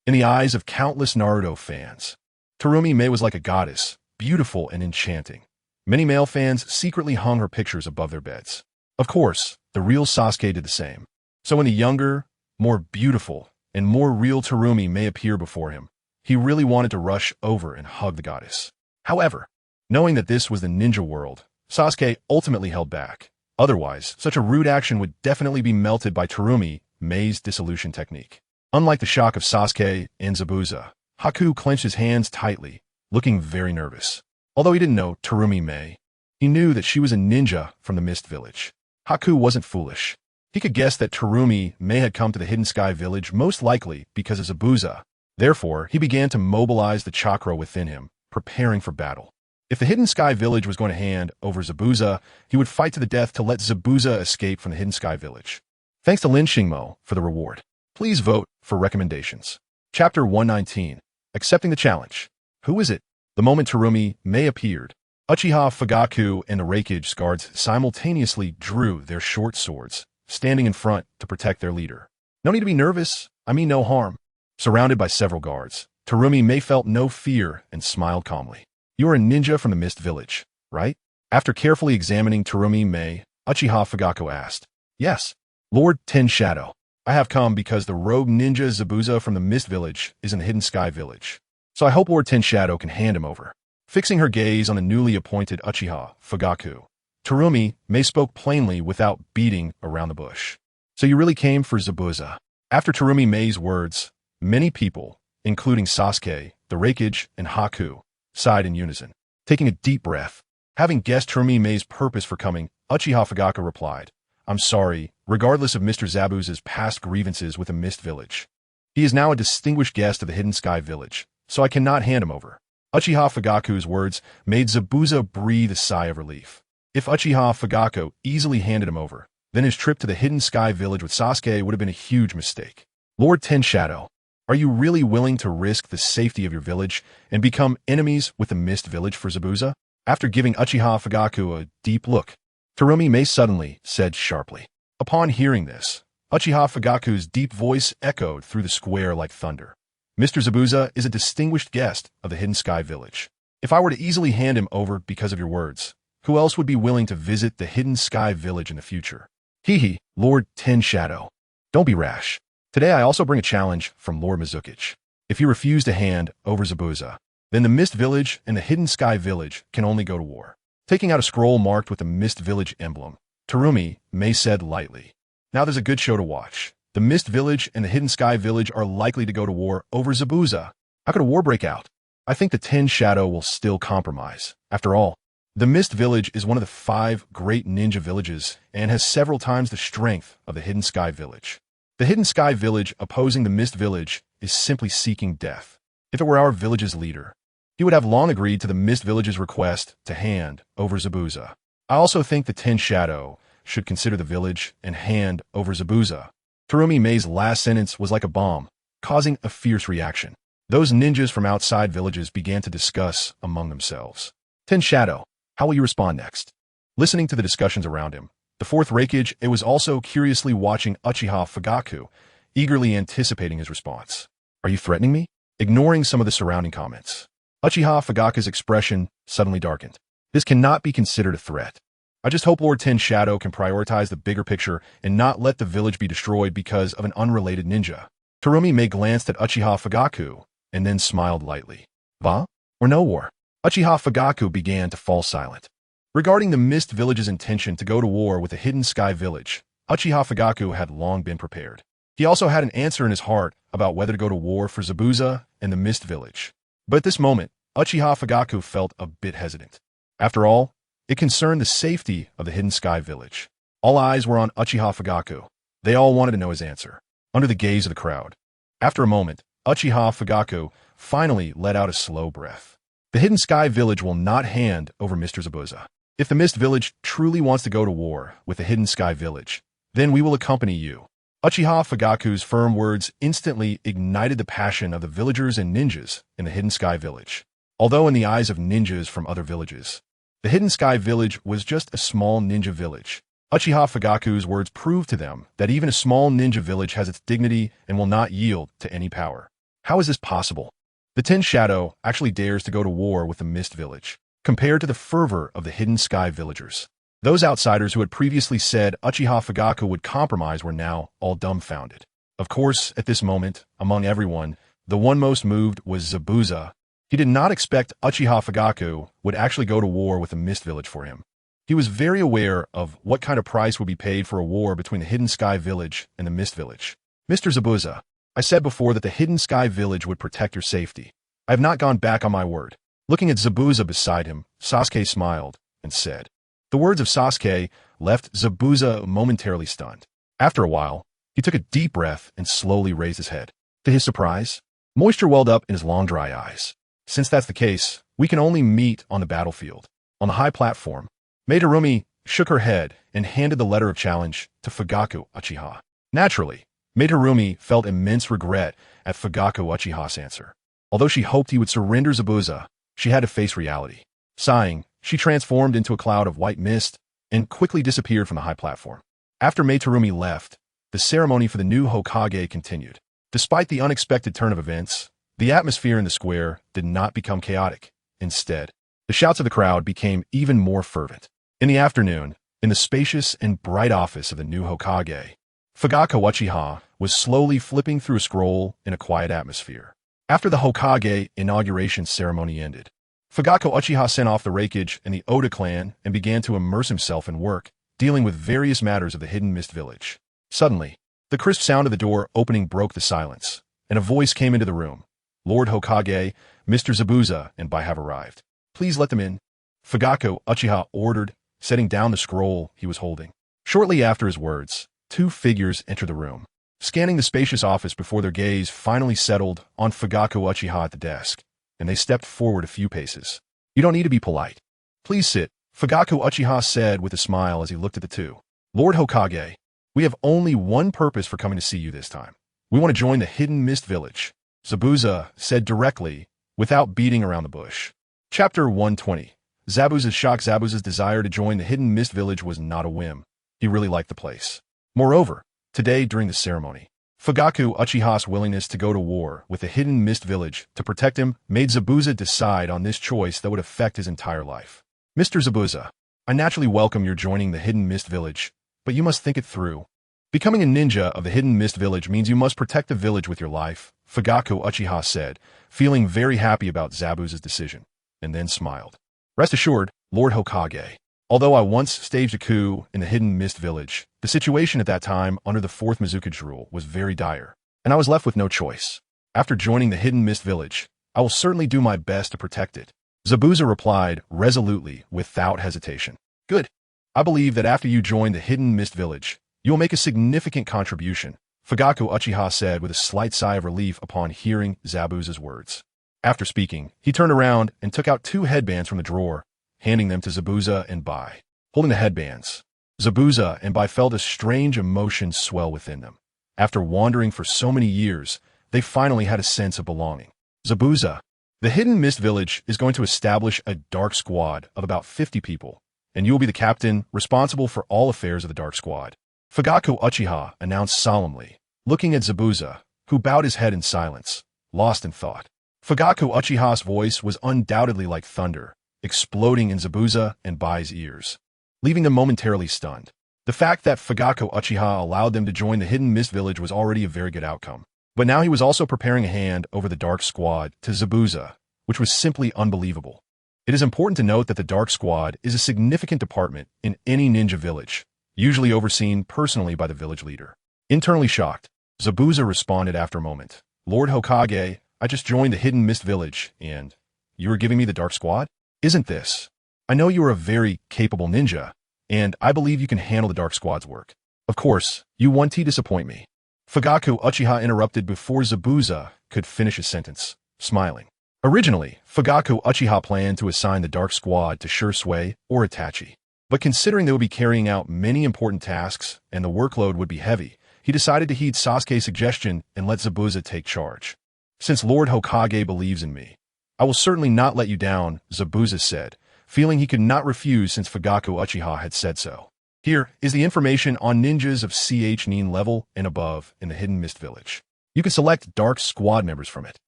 In the eyes of countless Naruto fans, Terumi Mei was like a goddess, beautiful and enchanting. Many male fans secretly hung her pictures above their beds. Of course, the real Sasuke did the same. So when the younger, more beautiful, and more real Terumi Mei appeared before him, he really wanted to rush over and hug the goddess. However, knowing that this was the ninja world, Sasuke ultimately held back. Otherwise, such a rude action would definitely be melted by Terumi Mei's dissolution technique. Unlike the shock of Sasuke and Zabuza, Haku clenched his hands tightly, looking very nervous. Although he didn't know Terumi Mei, he knew that she was a ninja from the Mist Village. Haku wasn't foolish. He could guess that Terumi Mei had come to the Hidden Sky Village most likely because of Zabuza. Therefore, he began to mobilize the chakra within him, preparing for battle. If the Hidden Sky Village was going to hand over Zabuza, he would fight to the death to let Zabuza escape from the Hidden Sky Village. Thanks to LinFeng for the reward. Please vote for recommendations. Chapter 119. Accepting the Challenge. Who is it? The moment Terumi Mei appeared, Uchiha Fugaku and the Reikage guards simultaneously drew their short swords, standing in front to protect their leader. No need to be nervous, I mean no harm. Surrounded by several guards, Terumi Mei felt no fear and smiled calmly. You are a ninja from the Mist Village, right? After carefully examining Terumi Mei, Uchiha Fugaku asked, Yes, Lord Ten Shadow. I have come because the rogue ninja Zabuza from the Mist Village is in the Hidden Sky Village. So I hope Lord Ten Shadow can hand him over. Fixing her gaze on the newly appointed Uchiha Fugaku, Terumi Mei spoke plainly without beating around the bush. So you really came for Zabuza? After Terumi Mei's words, many people, including Sasuke, the Reikage, and Haku, sighed in unison. Taking a deep breath, having guessed Terumi Mei's purpose for coming, Uchiha Fugaku replied, I'm sorry, regardless of Mr. Zabuza's past grievances with the Mist Village. He is now a distinguished guest of the Hidden Sky Village, so I cannot hand him over. Uchiha Fugaku's words made Zabuza breathe a sigh of relief. If Uchiha Fugaku easily handed him over, then his trip to the Hidden Sky Village with Sasuke would have been a huge mistake. Lord LearnsShadow, are you really willing to risk the safety of your village and become enemies with the Mist Village for Zabuza? After giving Uchiha Fugaku a deep look, Terumi May suddenly said sharply. Upon hearing this, Uchiha Fugaku's deep voice echoed through the square like thunder. Mr. Zabuza is a distinguished guest of the Hidden Sky Village. If I were to easily hand him over because of your words, who else would be willing to visit the Hidden Sky Village in the future? Hee, Lord LearnsShadow. Don't be rash. Today I also bring a challenge from Lord Mizukichi. If you refuse to hand over Zabuza, then the Mist Village and the Hidden Sky Village can only go to war. Taking out a scroll marked with the Mist Village emblem, Terumi May said lightly. Now there's a good show to watch. The Mist Village and the Hidden Sky Village are likely to go to war over Zabuza. How could a war break out? I think the LearnsShadow will still compromise. After all, the Mist Village is one of the 5 great ninja villages and has several times the strength of the Hidden Sky Village. The Hidden Sky Village opposing the Mist Village is simply seeking death. If it were our village's leader, he would have long agreed to the Mist Village's request to hand over Zabuza. I also think the LearnsShadow should consider the village and hand over Zabuza. Terumi May's last sentence was like a bomb, causing a fierce reaction. Those ninjas from outside villages began to discuss among themselves. LearnsShadow, how will you respond next? Listening to the discussions around him, the 4th Reikage was also curiously watching Uchiha Fugaku, eagerly anticipating his response. Are you threatening me? Ignoring some of the surrounding comments, Uchiha Fugaku's expression suddenly darkened. This cannot be considered a threat. I just hope Lord LearnsShadow can prioritize the bigger picture and not let the village be destroyed because of an unrelated ninja. Terumi May glanced at Uchiha Fugaku and then smiled lightly. Va? Or no war? Uchiha Fugaku began to fall silent. Regarding the Mist Village's intention to go to war with the Hidden Sky Village, Uchiha Fugaku had long been prepared. He also had an answer in his heart about whether to go to war for Zabuza and the Mist Village. But at this moment, Uchiha Fugaku felt a bit hesitant. After all, it concerned the safety of the Hidden Sky Village. All eyes were on Uchiha Fugaku. They all wanted to know his answer, under the gaze of the crowd. After a moment, Uchiha Fugaku finally let out a slow breath. The Hidden Sky Village will not hand over Mr. Zabuza. If the Mist Village truly wants to go to war with the Hidden Sky Village, then we will accompany you. Uchiha Fugaku's firm words instantly ignited the passion of the villagers and ninjas in the Hidden Sky Village. Although in the eyes of ninjas from other villages, the Hidden Sky Village was just a small ninja village, Uchiha Fugaku's words proved to them that even a small ninja village has its dignity and will not yield to any power. How is this possible? The LearnsShadow actually dares to go to war with the Mist Village, compared to the fervor of the Hidden Sky villagers. Those outsiders who had previously said Uchiha Fugaku would compromise were now all dumbfounded. Of course, at this moment, among everyone, the one most moved was Zabuza. He did not expect Uchiha Fugaku would actually go to war with the Mist Village for him. He was very aware of what kind of price would be paid for a war between the Hidden Sky Village and the Mist Village. Mr. Zabuza, I said before that the Hidden Sky Village would protect your safety. I have not gone back on my word. Looking at Zabuza beside him, Sasuke smiled and said. The words of Sasuke left Zabuza momentarily stunned. After a while, he took a deep breath and slowly raised his head. To his surprise, moisture welled up in his long dry eyes. Since that's the case, we can only meet on the battlefield. On the high platform, Madarumi shook her head and handed the letter of challenge to Fugaku Uchiha. Naturally, Madarumi felt immense regret at Fugaku Uchiha's answer. Although she hoped he would surrender Zabuza, she had to face reality. Sighing, she transformed into a cloud of white mist and quickly disappeared from the high platform. After Madarumi left, the ceremony for the new Hokage continued. Despite the unexpected turn of events, the atmosphere in the square did not become chaotic. Instead, the shouts of the crowd became even more fervent. In the afternoon, in the spacious and bright office of the new Hokage, Fugaku Uchiha was slowly flipping through a scroll in a quiet atmosphere. After the Hokage inauguration ceremony ended, Fugaku Uchiha sent off the Reikage and the Oda clan and began to immerse himself in work, dealing with various matters of the Hidden Mist Village. Suddenly, the crisp sound of the door opening broke the silence, and a voice came into the room. Lord Hokage, Mr. Zabuza and Bai have arrived. Please let them in. Fugaku Uchiha ordered, setting down the scroll he was holding. Shortly after his words, 2 figures entered the room, scanning the spacious office before their gaze finally settled on Fugaku Uchiha at the desk. and they stepped forward a few paces. You don't need to be polite. Please sit, Fugaku Uchiha said with a smile as he looked at the two. Lord Hokage, we have only one purpose for coming to see you this time. We want to join the Hidden Mist Village, Zabuza said directly, without beating around the bush. Chapter 120. Zabuza's shock. Zabuza's desire to join the Hidden Mist Village was not a whim. He really liked the place. Moreover, today during the ceremony, Fugaku Uchiha's willingness to go to war with the Hidden Mist Village to protect him made Zabuza decide on this choice that would affect his entire life. Mr. Zabuza, I naturally welcome your joining the Hidden Mist Village, but you must think it through. Becoming a ninja of the Hidden Mist Village means you must protect the village with your life, Fugaku Uchiha said, feeling very happy about Zabuza's decision, and then smiled. Rest assured, Lord Hokage, although I once staged a coup in the Hidden Mist Village, the situation at that time under the 4th Mizukage rule was very dire, and I was left with no choice. After joining the Hidden Mist Village, I will certainly do my best to protect it. Zabuza replied resolutely without hesitation. Good. I believe that after you join the Hidden Mist Village, you will make a significant contribution, Fugaku Uchiha said with a slight sigh of relief upon hearing Zabuza's words. After speaking, he turned around and took out 2 headbands from the drawer, handing them to Zabuza and Bai. Holding the headbands, Zabuza and Bai felt a strange emotion swell within them. After wandering for so many years, they finally had a sense of belonging. Zabuza, the Hidden Mist Village is going to establish a dark squad of about 50 people, and you will be the captain responsible for all affairs of the dark squad, Fugaku Uchiha announced solemnly, looking at Zabuza, who bowed his head in silence, lost in thought. Fugaku Uchiha's voice was undoubtedly like thunder, exploding in Zabuza and Bai's ears, leaving them momentarily stunned. The fact that Fugaku Uchiha allowed them to join the Hidden Mist Village was already a very good outcome. But now he was also preparing a hand over the Dark Squad to Zabuza, which was simply unbelievable. It is important to note that the Dark Squad is a significant department in any ninja village, usually overseen personally by the village leader. Internally shocked, Zabuza responded after a moment. Lord Hokage, I just joined the Hidden Mist Village, and you are giving me the Dark Squad? Isn't this? I know you are a very capable ninja, and I believe you can handle the Dark Squad's work. Of course, you won't disappoint me. Fugaku Uchiha interrupted before Zabuza could finish his sentence, smiling. Originally, Fugaku Uchiha planned to assign the Dark Squad to Shursui or Itachi. But considering they would be carrying out many important tasks and the workload would be heavy, he decided to heed Sasuke's suggestion and let Zabuza take charge. Since Lord Hokage believes in me, I will certainly not let you down, Zabuza said, feeling he could not refuse since Fugaku Uchiha had said so. Here is the information on ninjas of CH9 level and above in the Hidden Mist Village. You can select Dark Squad members from it.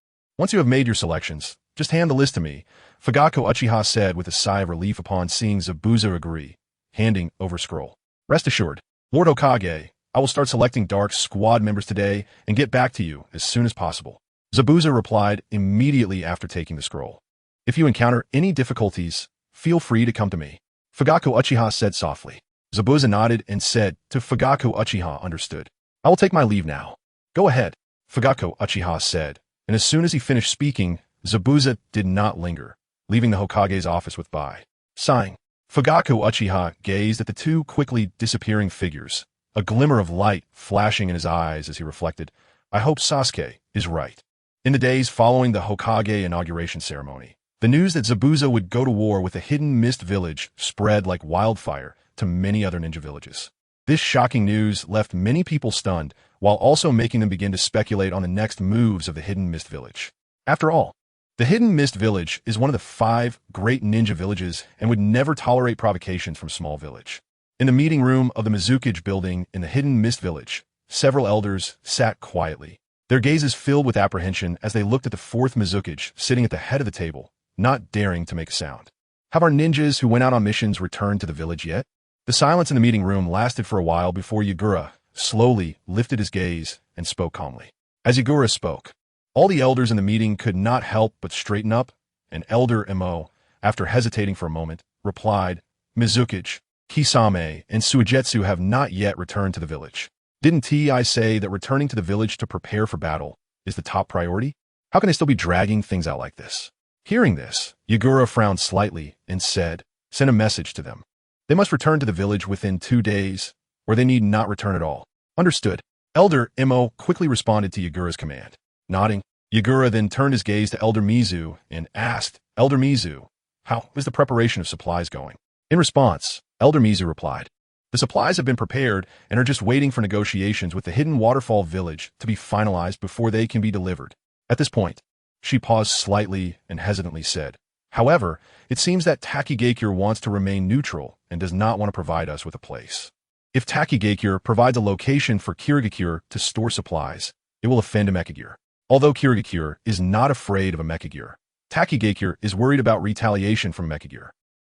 Once you have made your selections, just hand the list to me, Fugaku Uchiha said with a sigh of relief upon seeing Zabuza agree, handing over scroll. Rest assured, Lord Hokage, I will start selecting Dark Squad members today and get back to you as soon as possible. Zabuza replied immediately after taking the scroll. If you encounter any difficulties, feel free to come to me, Fugaku Uchiha said softly. Zabuza nodded and said to Fugaku Uchiha understood. I will take my leave now. Go ahead, Fugaku Uchiha said, and as soon as he finished speaking, Zabuza did not linger, leaving the Hokage's office with Bai. Sighing, Fugaku Uchiha gazed at the 2 quickly disappearing figures, a glimmer of light flashing in his eyes as he reflected, I hope Sasuke is right. In the days following the Hokage inauguration ceremony, the news that Zabuza would go to war with the Hidden Mist Village spread like wildfire to many other ninja villages. This shocking news left many people stunned, while also making them begin to speculate on the next moves of the Hidden Mist Village. After all, the Hidden Mist Village is one of the 5 great ninja villages and would never tolerate provocations from small village. In the meeting room of the Mizukage building in the Hidden Mist Village, several elders sat quietly, their gazes filled with apprehension as they looked at the 4th Mizukage sitting at the head of the table, not daring to make a sound. Have our ninjas who went out on missions returned to the village yet? The silence in the meeting room lasted for a while before Yagura slowly lifted his gaze and spoke calmly. As Yagura spoke, all the elders in the meeting could not help but straighten up, and Elder Mo, after hesitating for a moment, replied, Mizukage, Kisame, and Suigetsu have not yet returned to the village. Didn't I say that returning to the village to prepare for battle is the top priority? How can they still be dragging things out like this? Hearing this, Yagura frowned slightly and said, send a message to them. They must return to the village within 2 days, or they need not return at all. Understood. Elder Mo quickly responded to Yagura's command. Nodding, Yagura then turned his gaze to Elder Mizu and asked, Elder Mizu, how is the preparation of supplies going? In response, Elder Mizu replied, the supplies have been prepared and are just waiting for negotiations with the hidden waterfall village to be finalized before they can be delivered. At this point, she paused slightly and hesitantly said, however, it seems that Takigakure wants to remain neutral and does not want to provide us with a place. If Takigakure provides a location for Kirigakure to store supplies, it will offend a Mechagure. Although Kirigakure is not afraid of a Mechagure, Takigakure is worried about retaliation from Mechagure.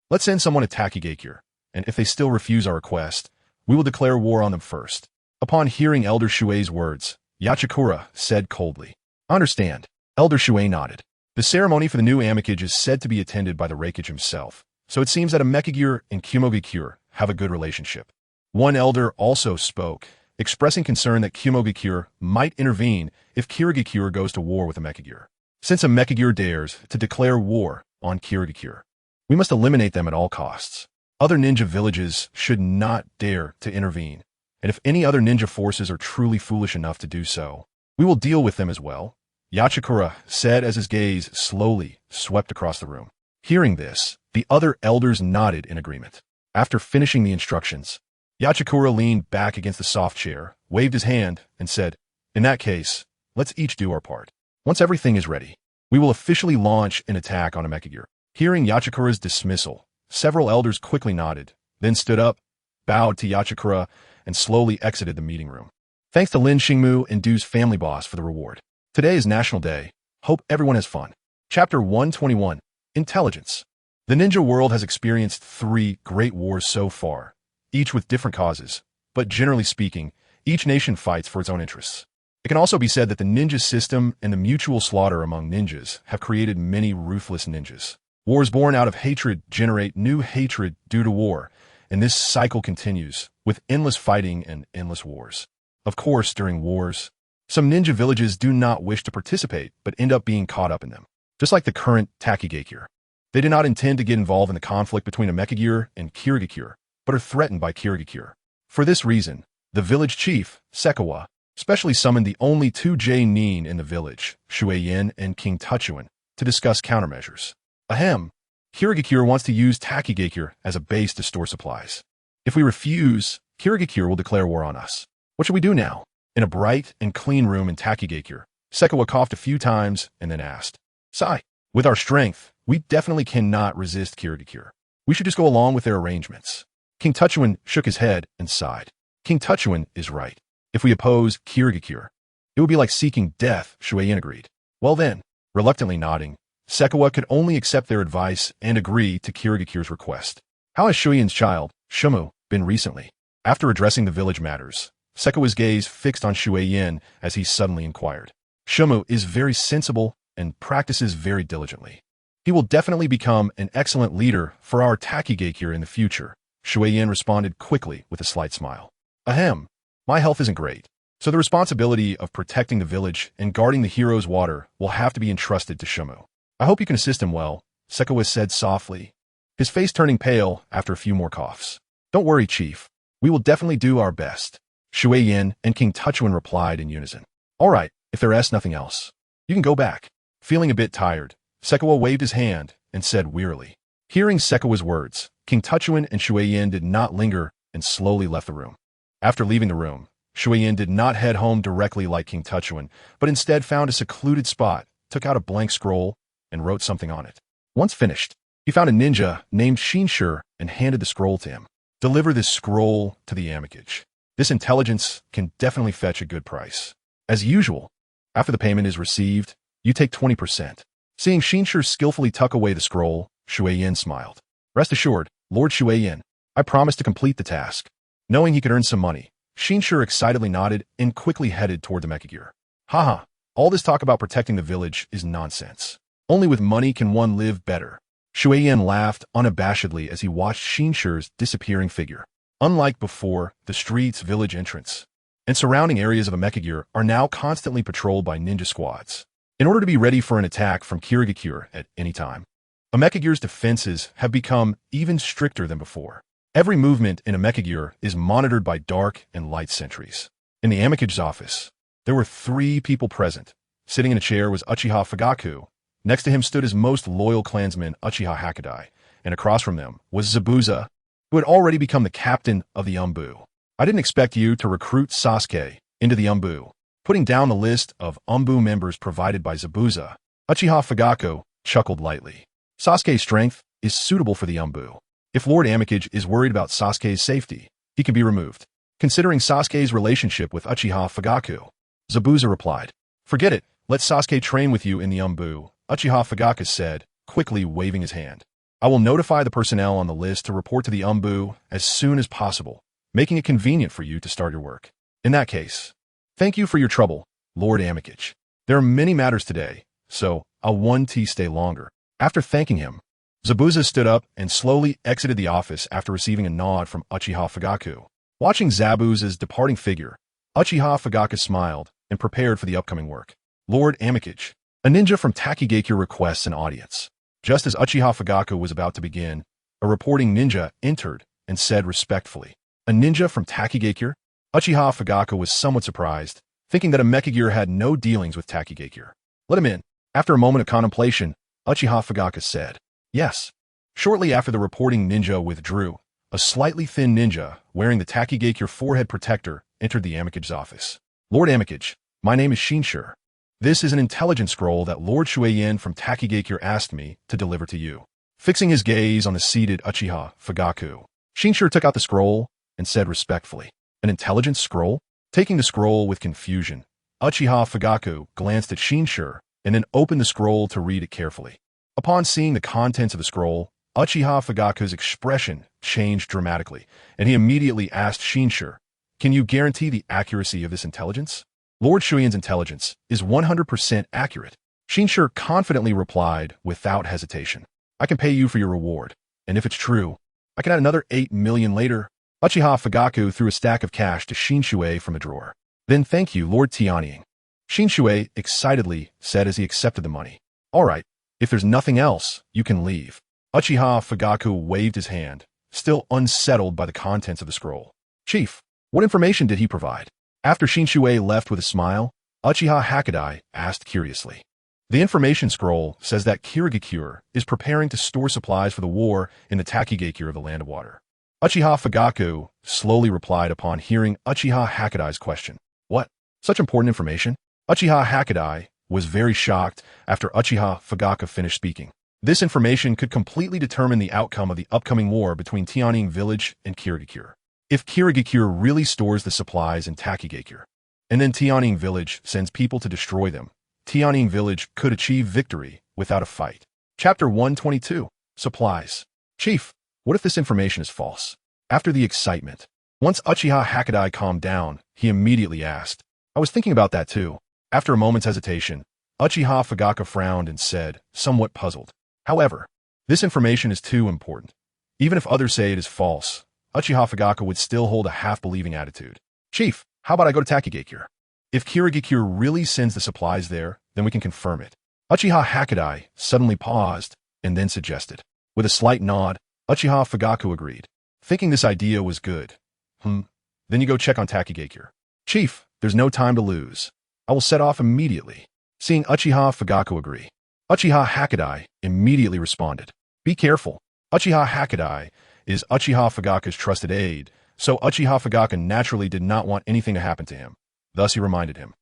Let's send someone to Takigakure, and if they still refuse our request, we will declare war on them first. Upon hearing Elder Shuei's words, Yachikura said coldly, I understand. Elder Shuei nodded. The ceremony for the new Amicage is said to be attended by the Reikage himself, so it seems that a Mechagure and Kumogakure have a good relationship. One elder also spoke, expressing concern that Kumogakure might intervene if Kirigakure goes to war with a Mechagure. Since a Mechagure dares to declare war on Kirigakure, we must eliminate them at all costs. Other ninja villages should not dare to intervene, and if any other ninja forces are truly foolish enough to do so, we will deal with them as well. Yachikura said as his gaze slowly swept across the room. Hearing this, the other elders nodded in agreement. After finishing the instructions, Yachikura leaned back against the soft chair, waved his hand, and said, in that case, let's each do our part. Once everything is ready, we will officially launch an attack on a Mechagure. Hearing Yachikura's dismissal, several elders quickly nodded, then stood up, bowed to Yachikura, and slowly exited the meeting room. Thanks to Lin Xingmu and Du's family boss for the reward. Today is National Day. Hope everyone has fun. Chapter 121, Intelligence. The ninja world has experienced 3 great wars so far, each with different causes, but generally speaking, each nation fights for its own interests. It can also be said that the ninja system and the mutual slaughter among ninjas have created many ruthless ninjas. Wars born out of hatred generate new hatred due to war, and this cycle continues, with endless fighting and endless wars. Of course, during wars, some ninja villages do not wish to participate, but end up being caught up in them. Just like the current Takigakure. They do not intend to get involved in the conflict between a Mechagure and Kirigakure, but are threatened by Kirigakure. For this reason, the village chief, Sekawa, specially summoned the only 2 Nin in the village, Shuei and King Tachuan, to discuss countermeasures. Ahem, Kirigakure wants to use Takigakure as a base to store supplies. If we refuse, Kirigakure will declare war on us. What should we do now? In a bright and clean room in Takigakure, Sekawa coughed a few times and then asked, Sai, with our strength, we definitely cannot resist Kirigakure. We should just go along with their arrangements. King Tachuan shook his head and sighed. King Tachuan is right. If we oppose Kirigakure, it would be like seeking death, Shuei agreed. Well then, reluctantly nodding, Sekawa could only accept their advice and agree to Kirigakure's request. How has Shuien's child, Shumu, been recently? After addressing the village matters, Sekawa's gaze fixed on Shuei as he suddenly inquired. Shumu is very sensible and practices very diligently. He will definitely become an excellent leader for our Takigakure in the future, Shuei responded quickly with a slight smile. Ahem, my health isn't great, so the responsibility of protecting the village and guarding the hero's water will have to be entrusted to Shumu. I hope you can assist him well, Sekawa said softly, his face turning pale after a few more coughs. Don't worry, Chief. We will definitely do our best. Shuei and King Tachuan replied in unison. All right, if there is nothing else, you can go back. Feeling a bit tired, Sekawa waved his hand and said wearily. Hearing Sekawa's words, King Tachuan and Shuei did not linger and slowly left the room. After leaving the room, Shuei did not head home directly like King Tachuan, but instead found a secluded spot, took out a blank scroll, and wrote something on it. Once finished, he found a ninja named Shinshur and handed the scroll to him. Deliver this scroll to the Amicage. This intelligence can definitely fetch a good price. As usual, after the payment is received, you take 20%. Seeing Shinshur skillfully tuck away the scroll, Shuei smiled. Rest assured, Lord Shuei, I promise to complete the task. Knowing he could earn some money, Shinshur excitedly nodded and quickly headed toward the Mechagure. Haha, all this talk about protecting the village is nonsense. Only with money can one live better. Shuei laughed unabashedly as he watched Shinshur's disappearing figure. Unlike before, the streets, village entrance, and surrounding areas of a Mechagure are now constantly patrolled by ninja squads, in order to be ready for an attack from Kirigakure at any time. A Mechagure's defenses have become even stricter than before. Every movement in a Mechagure is monitored by dark and light sentries. In the Amicage's office, there were 3 people present, Sitting in a chair was Uchiha Fugaku. Next to him stood his most loyal clansman, Uchiha Hakadai, and across from them was Zabuza, who had already become the captain of the Umbu. I didn't expect you to recruit Sasuke into the Umbu. Putting down the list of Umbu members provided by Zabuza, Uchiha Fugaku chuckled lightly. Sasuke's strength is suitable for the Umbu. If Lord Amikage is worried about Sasuke's safety, he can be removed. Considering Sasuke's relationship with Uchiha Fugaku, Zabuza replied, "Forget it, let Sasuke train with you in the Umbu," Uchiha Fugaku said, quickly waving his hand. "I will notify the personnel on the list to report to the Umbu as soon as possible, making it convenient for you to start your work. In that case, thank you for your trouble, Lord Amikage. There are many matters today, so I'll stay longer." After thanking him, Zabuza stood up and slowly exited the office after receiving a nod from Uchiha Fugaku. Watching Zabuza's departing figure, Uchiha Fugaku smiled and prepared for the upcoming work. "Lord Amikage, a ninja from Takigakure requests an audience." Just as Uchiha Fugaku was about to begin, a reporting ninja entered and said respectfully, "A ninja from Takigakure?" Uchiha Fugaku was somewhat surprised, thinking that a Mechagure had no dealings with Takigakure. "Let him in." After a moment of contemplation, Uchiha Fugaku said, "Yes." Shortly after the reporting ninja withdrew, a slightly thin ninja, wearing the Takigakure forehead protector, entered the Amikage's office. "Lord Amikage, my name is Shinshure. This is an intelligence scroll that Lord Shueyin from Takigakure asked me to deliver to you." Fixing his gaze on the seated Uchiha Fugaku, Shinshure took out the scroll and said respectfully, "An intelligence scroll?" Taking the scroll with confusion, Uchiha Fugaku glanced at Shinshure and then opened the scroll to read it carefully. Upon seeing the contents of the scroll, Uchiha Fugaku's expression changed dramatically, and he immediately asked Shinshure, "Can you guarantee the accuracy of this intelligence?" "Lord Shueyin's intelligence is 100% accurate." Shinshure confidently replied without hesitation. "I can pay you for your reward, and if it's true, I can add another 8 million later." Uchiha Fugaku threw a stack of cash to Shinshure from a drawer. "Then thank you, Lord Tianying," Shinshure excitedly said as he accepted the money. "All right, if there's nothing else, you can leave." Uchiha Fugaku waved his hand, still unsettled by the contents of the scroll. "Chief, what information did he provide?" After Shinshure left with a smile, Uchiha Hakadai asked curiously. "The information scroll says that Kirigakure is preparing to store supplies for the war in the Takigakure of the Land of Water." Uchiha Fugaku slowly replied upon hearing Uchiha Hakadai's question. "What? Such important information?" Uchiha Hakadai was very shocked after Uchiha Fugaku finished speaking. This information could completely determine the outcome of the upcoming war between Tianying Village and Kirigakure. If Kirigakure really stores the supplies in Takigakure, and then Tianying Village sends people to destroy them, Tianying Village could achieve victory without a fight. Chapter 122. Supplies. "Chief, what if this information is false?" After the excitement, once Uchiha Hakadai calmed down, he immediately asked, "I was thinking about that too." After a moment's hesitation, Uchiha Fugaku frowned and said, somewhat puzzled, "However, this information is too important. Even if others say it is false, Uchiha Fugaku would still hold a half-believing attitude. Chief, how about I go to Takigakure? If Kirigakure really sends the supplies there, then we can confirm it." Uchiha Hakadai suddenly paused and then suggested. With a slight nod, Uchiha Fugaku agreed, thinking this idea was good. Then you go check on Takigakure." "Chief, there's no time to lose. I will set off immediately." Seeing Uchiha Fugaku agree, Uchiha Hakadai immediately responded, "Be careful." Uchiha Hakadai is Uchiha Fugaku's trusted aide, so Uchiha Fugaku naturally did not want anything to happen to him. Thus he reminded him.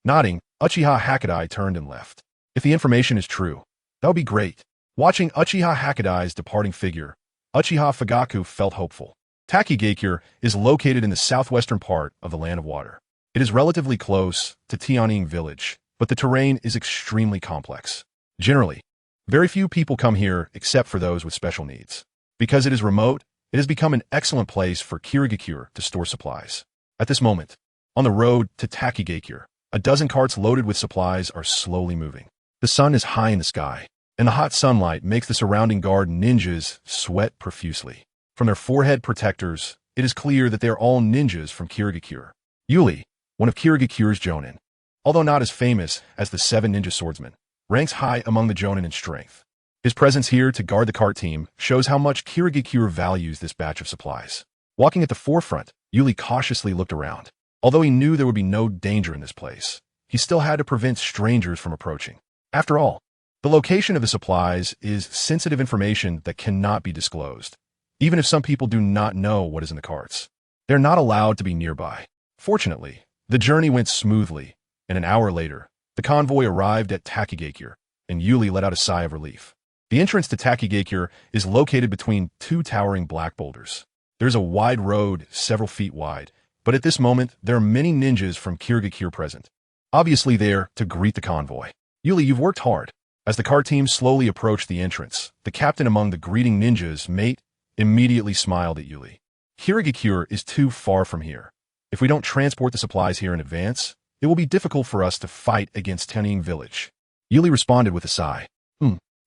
Nodding, Uchiha Hakadai turned and left. If the information is true, that would be great. Watching Uchiha Hakadai's departing figure, Uchiha Fugaku felt hopeful. Takigakure is located in the southwestern part of the Land of Water. It is relatively close to Tianying Village, but the terrain is extremely complex. Generally, very few people come here except for those with special needs. Because it is remote, it has become an excellent place for Kirigakure to store supplies. At this moment, on the road to Takigakure, a dozen carts loaded with supplies are slowly moving. The sun is high in the sky, and the hot sunlight makes the surrounding guard ninjas sweat profusely. From their forehead protectors, it is clear that they are all ninjas from Kirigakure. Yuli, one of Kirigakure's jonin, although not as famous as the 7 ninja swordsmen, ranks high among the jonin in strength. His presence here to guard the cart team shows how much Kirigakure values this batch of supplies. Walking at the forefront, Yuli cautiously looked around. Although he knew there would be no danger in this place, he still had to prevent strangers from approaching. After all, the location of the supplies is sensitive information that cannot be disclosed, even if some people do not know what is in the carts. They're not allowed to be nearby. Fortunately, the journey went smoothly, and an hour later, the convoy arrived at Takigakure, and Yuli let out a sigh of relief. The entrance to Takigakure is located between two towering black boulders. There's a wide road, several feet wide, but at this moment, there are many ninjas from Kirigakure present, obviously there to greet the convoy. Yuli, you've worked hard. As the car team slowly approached the entrance, the captain among the greeting ninjas, mate, immediately smiled at Yuli. Kirigakure is too far from here. If we don't transport the supplies here in advance, it will be difficult for us to fight against Tianying village. Yuli responded with a sigh.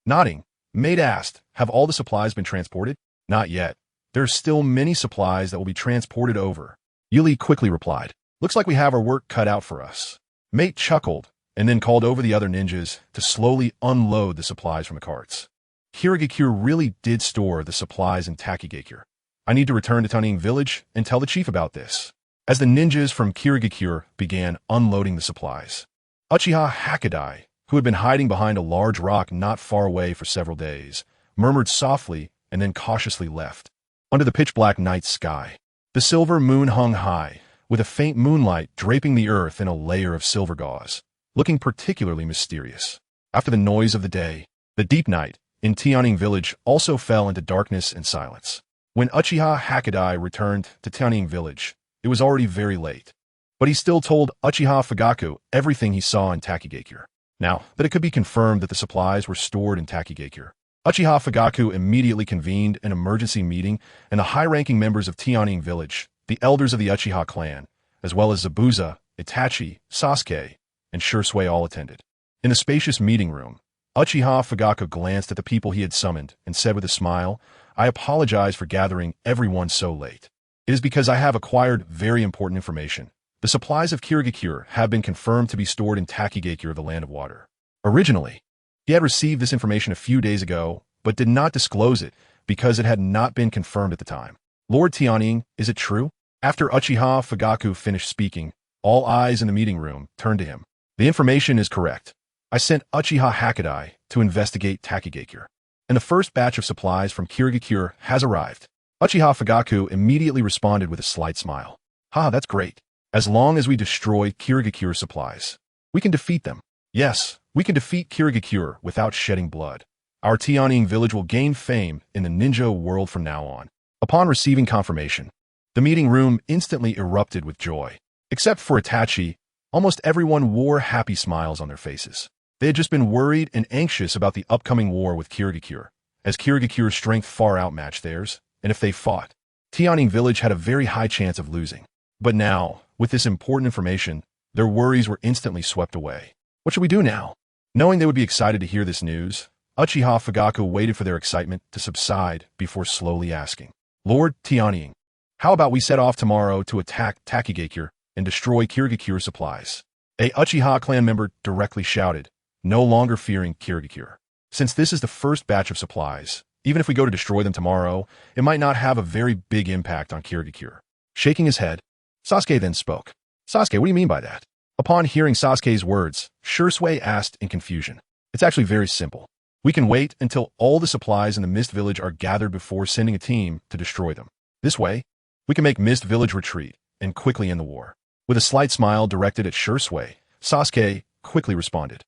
Nodding, mate asked, have all the supplies been transported? Not yet. There are still many supplies that will be transported over. Yuli quickly replied. Looks like we have our work cut out for us. Mate chuckled, and then called over the other ninjas to slowly unload the supplies from the carts. Kirigakure really did store the supplies in Takigakure. I need to return to Tianying village and tell the chief about this. As the ninjas from Kirigakure began unloading the supplies, Uchiha Hakadai, who had been hiding behind a large rock not far away for several days, murmured softly and then cautiously left. Under the pitch-black night sky, the silver moon hung high, with a faint moonlight draping the earth in a layer of silver gauze, looking particularly mysterious. After the noise of the day, the deep night in Tianying village also fell into darkness and silence. When Uchiha Hakadai returned to Tianying village, it was already very late. But he still told Uchiha Fugaku everything he saw in Takigakure. Now that it could be confirmed that the supplies were stored in Takigakure, Uchiha Fugaku immediately convened an emergency meeting, and the high-ranking members of Tianying village, the elders of the Uchiha clan, as well as Zabuza, Itachi, Sasuke, and Shursui all attended. In the spacious meeting room, Uchiha Fugaku glanced at the people he had summoned and said with a smile, I apologize for gathering everyone so late. It is because I have acquired very important information. The supplies of Kirigakure have been confirmed to be stored in Takigakure, the Land of Water. Originally, he had received this information a few days ago, but did not disclose it because it had not been confirmed at the time. Lord Tianying, is it true? After Uchiha Fugaku finished speaking, all eyes in the meeting room turned to him. The information is correct. I sent Uchiha Hakadai to investigate Takigakure, and the first batch of supplies from Kirigakure has arrived. Uchiha Fugaku immediately responded with a slight smile. That's great. As long as we destroy Kirigakure supplies, we can defeat them. Yes, we can defeat Kirigakure without shedding blood. Our Tianying village will gain fame in the ninja world from now on. Upon receiving confirmation, the meeting room instantly erupted with joy. Except for Itachi, almost everyone wore happy smiles on their faces. They had just been worried and anxious about the upcoming war with Kirigakure, as Kirigakure's strength far outmatched theirs, and if they fought, Tianying village had a very high chance of losing. But now, with this important information, their worries were instantly swept away. What should we do now? Knowing they would be excited to hear this news, Uchiha Fugaku waited for their excitement to subside before slowly asking, Lord Tianying, how about we set off tomorrow to attack Takigakure and destroy Kirigakure supplies? A Uchiha clan member directly shouted, no longer fearing Kirigakure. Since this is the first batch of supplies, even if we go to destroy them tomorrow, it might not have a very big impact on Kirigakure. Shaking his head, Sasuke then spoke. Sasuke, what do you mean by that? Upon hearing Sasuke's words, Shursui asked in confusion. It's actually very simple. We can wait until all the supplies in the Mist Village are gathered before sending a team to destroy them. This way, we can make Mist Village retreat and quickly end the war. With a slight smile directed at Shursui, Sasuke quickly responded.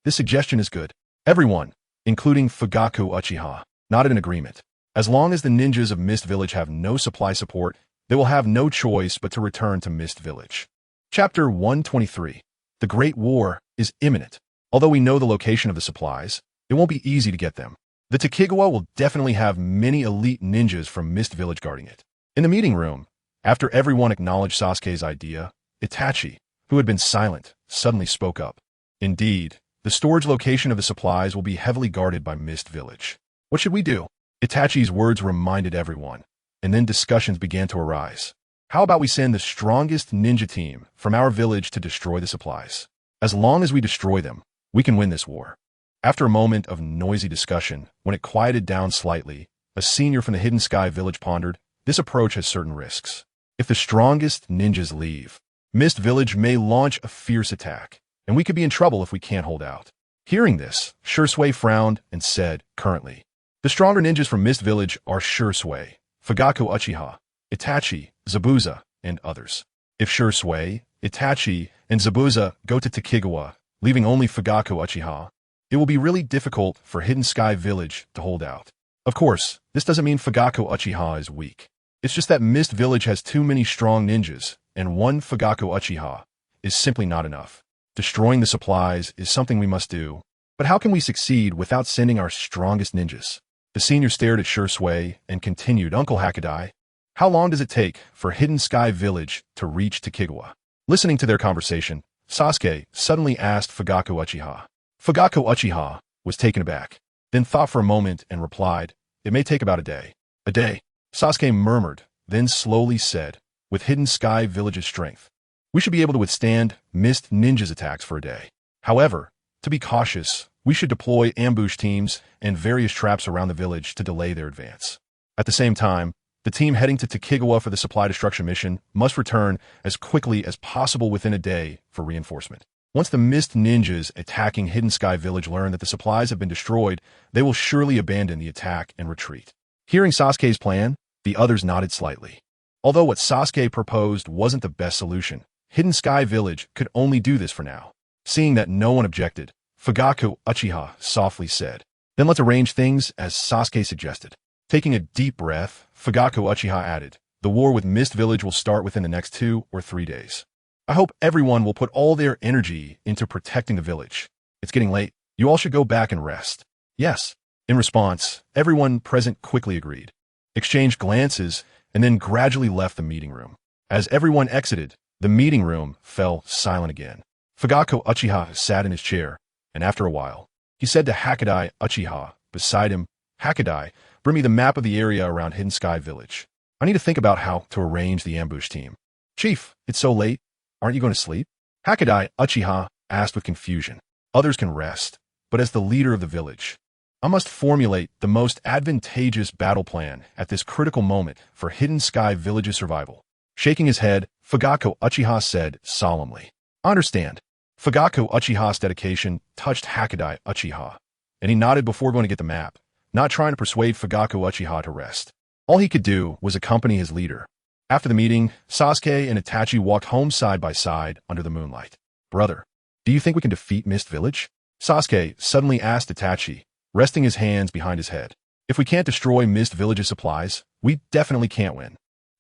This suggestion is good. Everyone, including Fugaku Uchiha, nodded in agreement. As long as the ninjas of Mist Village have no supply support, they will have no choice but to return to Mist Village. Chapter 123. The Great War is imminent. Although we know the location of the supplies, it won't be easy to get them. The Takigawa will definitely have many elite ninjas from Mist Village guarding it. In the meeting room, after everyone acknowledged Sasuke's idea, Itachi, who had been silent, suddenly spoke up. Indeed, the storage location of the supplies will be heavily guarded by Mist Village. What should we do? Itachi's words reminded everyone, and then discussions began to arise. How about we send the strongest ninja team from our village to destroy the supplies? As long as we destroy them, we can win this war. After a moment of noisy discussion, when it quieted down slightly, a senior from the Hidden Sky village pondered, this approach has certain risks. If the strongest ninjas leave, Mist Village may launch a fierce attack, and we could be in trouble if we can't hold out. Hearing this, Shursui frowned and said, currently, the stronger ninjas from Mist Village are Shursui, Fugaku Uchiha, Itachi, Zabuza, and others. If Shursui, Itachi, and Zabuza go to Takigawa, leaving only Fugaku Uchiha, it will be really difficult for Hidden Sky Village to hold out. Of course, this doesn't mean Fugaku Uchiha is weak. It's just that Mist Village has too many strong ninjas, and one Fugaku Uchiha is simply not enough. Destroying the supplies is something we must do, but how can we succeed without sending our strongest ninjas? The senior stared at Shursui and continued, Uncle Hakadai, how long does it take for Hidden Sky Village to reach Takigawa? Listening to their conversation, Sasuke suddenly asked Fugaku Uchiha. Fugaku Uchiha was taken aback, then thought for a moment and replied, it may take about a day. A day? Sasuke murmured, then slowly said, with Hidden Sky Village's strength, we should be able to withstand Mist Ninja's attacks for a day. However, to be cautious, we should deploy ambush teams and various traps around the village to delay their advance. At the same time, the team heading to Takigawa for the supply destruction mission must return as quickly as possible within a day for reinforcement. Once the Mist Ninjas attacking Hidden Sky Village learn that the supplies have been destroyed, they will surely abandon the attack and retreat. Hearing Sasuke's plan, the others nodded slightly. Although what Sasuke proposed wasn't the best solution, Hidden Sky Village could only do this for now. Seeing that no one objected, Fugaku Uchiha softly said, then let's arrange things as Sasuke suggested. Taking a deep breath, Fugaku Uchiha added, the war with Mist Village will start within the next 2 or 3 days. I hope everyone will put all their energy into protecting the village. It's getting late. You all should go back and rest. Yes. In response, everyone present quickly agreed, exchanged glances, and then gradually left the meeting room. As everyone exited, the meeting room fell silent again. Fugaku Uchiha sat in his chair, and after a while, he said to Hakadai Uchiha, beside him, Hakadai, bring me the map of the area around Hidden Sky Village. I need to think about how to arrange the ambush team. Chief, it's so late. Aren't you going to sleep? Hakadai Uchiha asked with confusion. Others can rest, but as the leader of the village, I must formulate the most advantageous battle plan at this critical moment for Hidden Sky Village's survival. Shaking his head, Fugaku Uchiha said solemnly, I understand. Fugaku Uchiha's dedication touched Hakadai Uchiha, and he nodded before going to get the map, not trying to persuade Fugaku Uchiha to rest. All he could do was accompany his leader. After the meeting, Sasuke and Itachi walked home side by side under the moonlight. Brother, do you think we can defeat Mist Village? Sasuke suddenly asked Itachi, resting his hands behind his head. If we can't destroy Mist Village's supplies, we definitely can't win.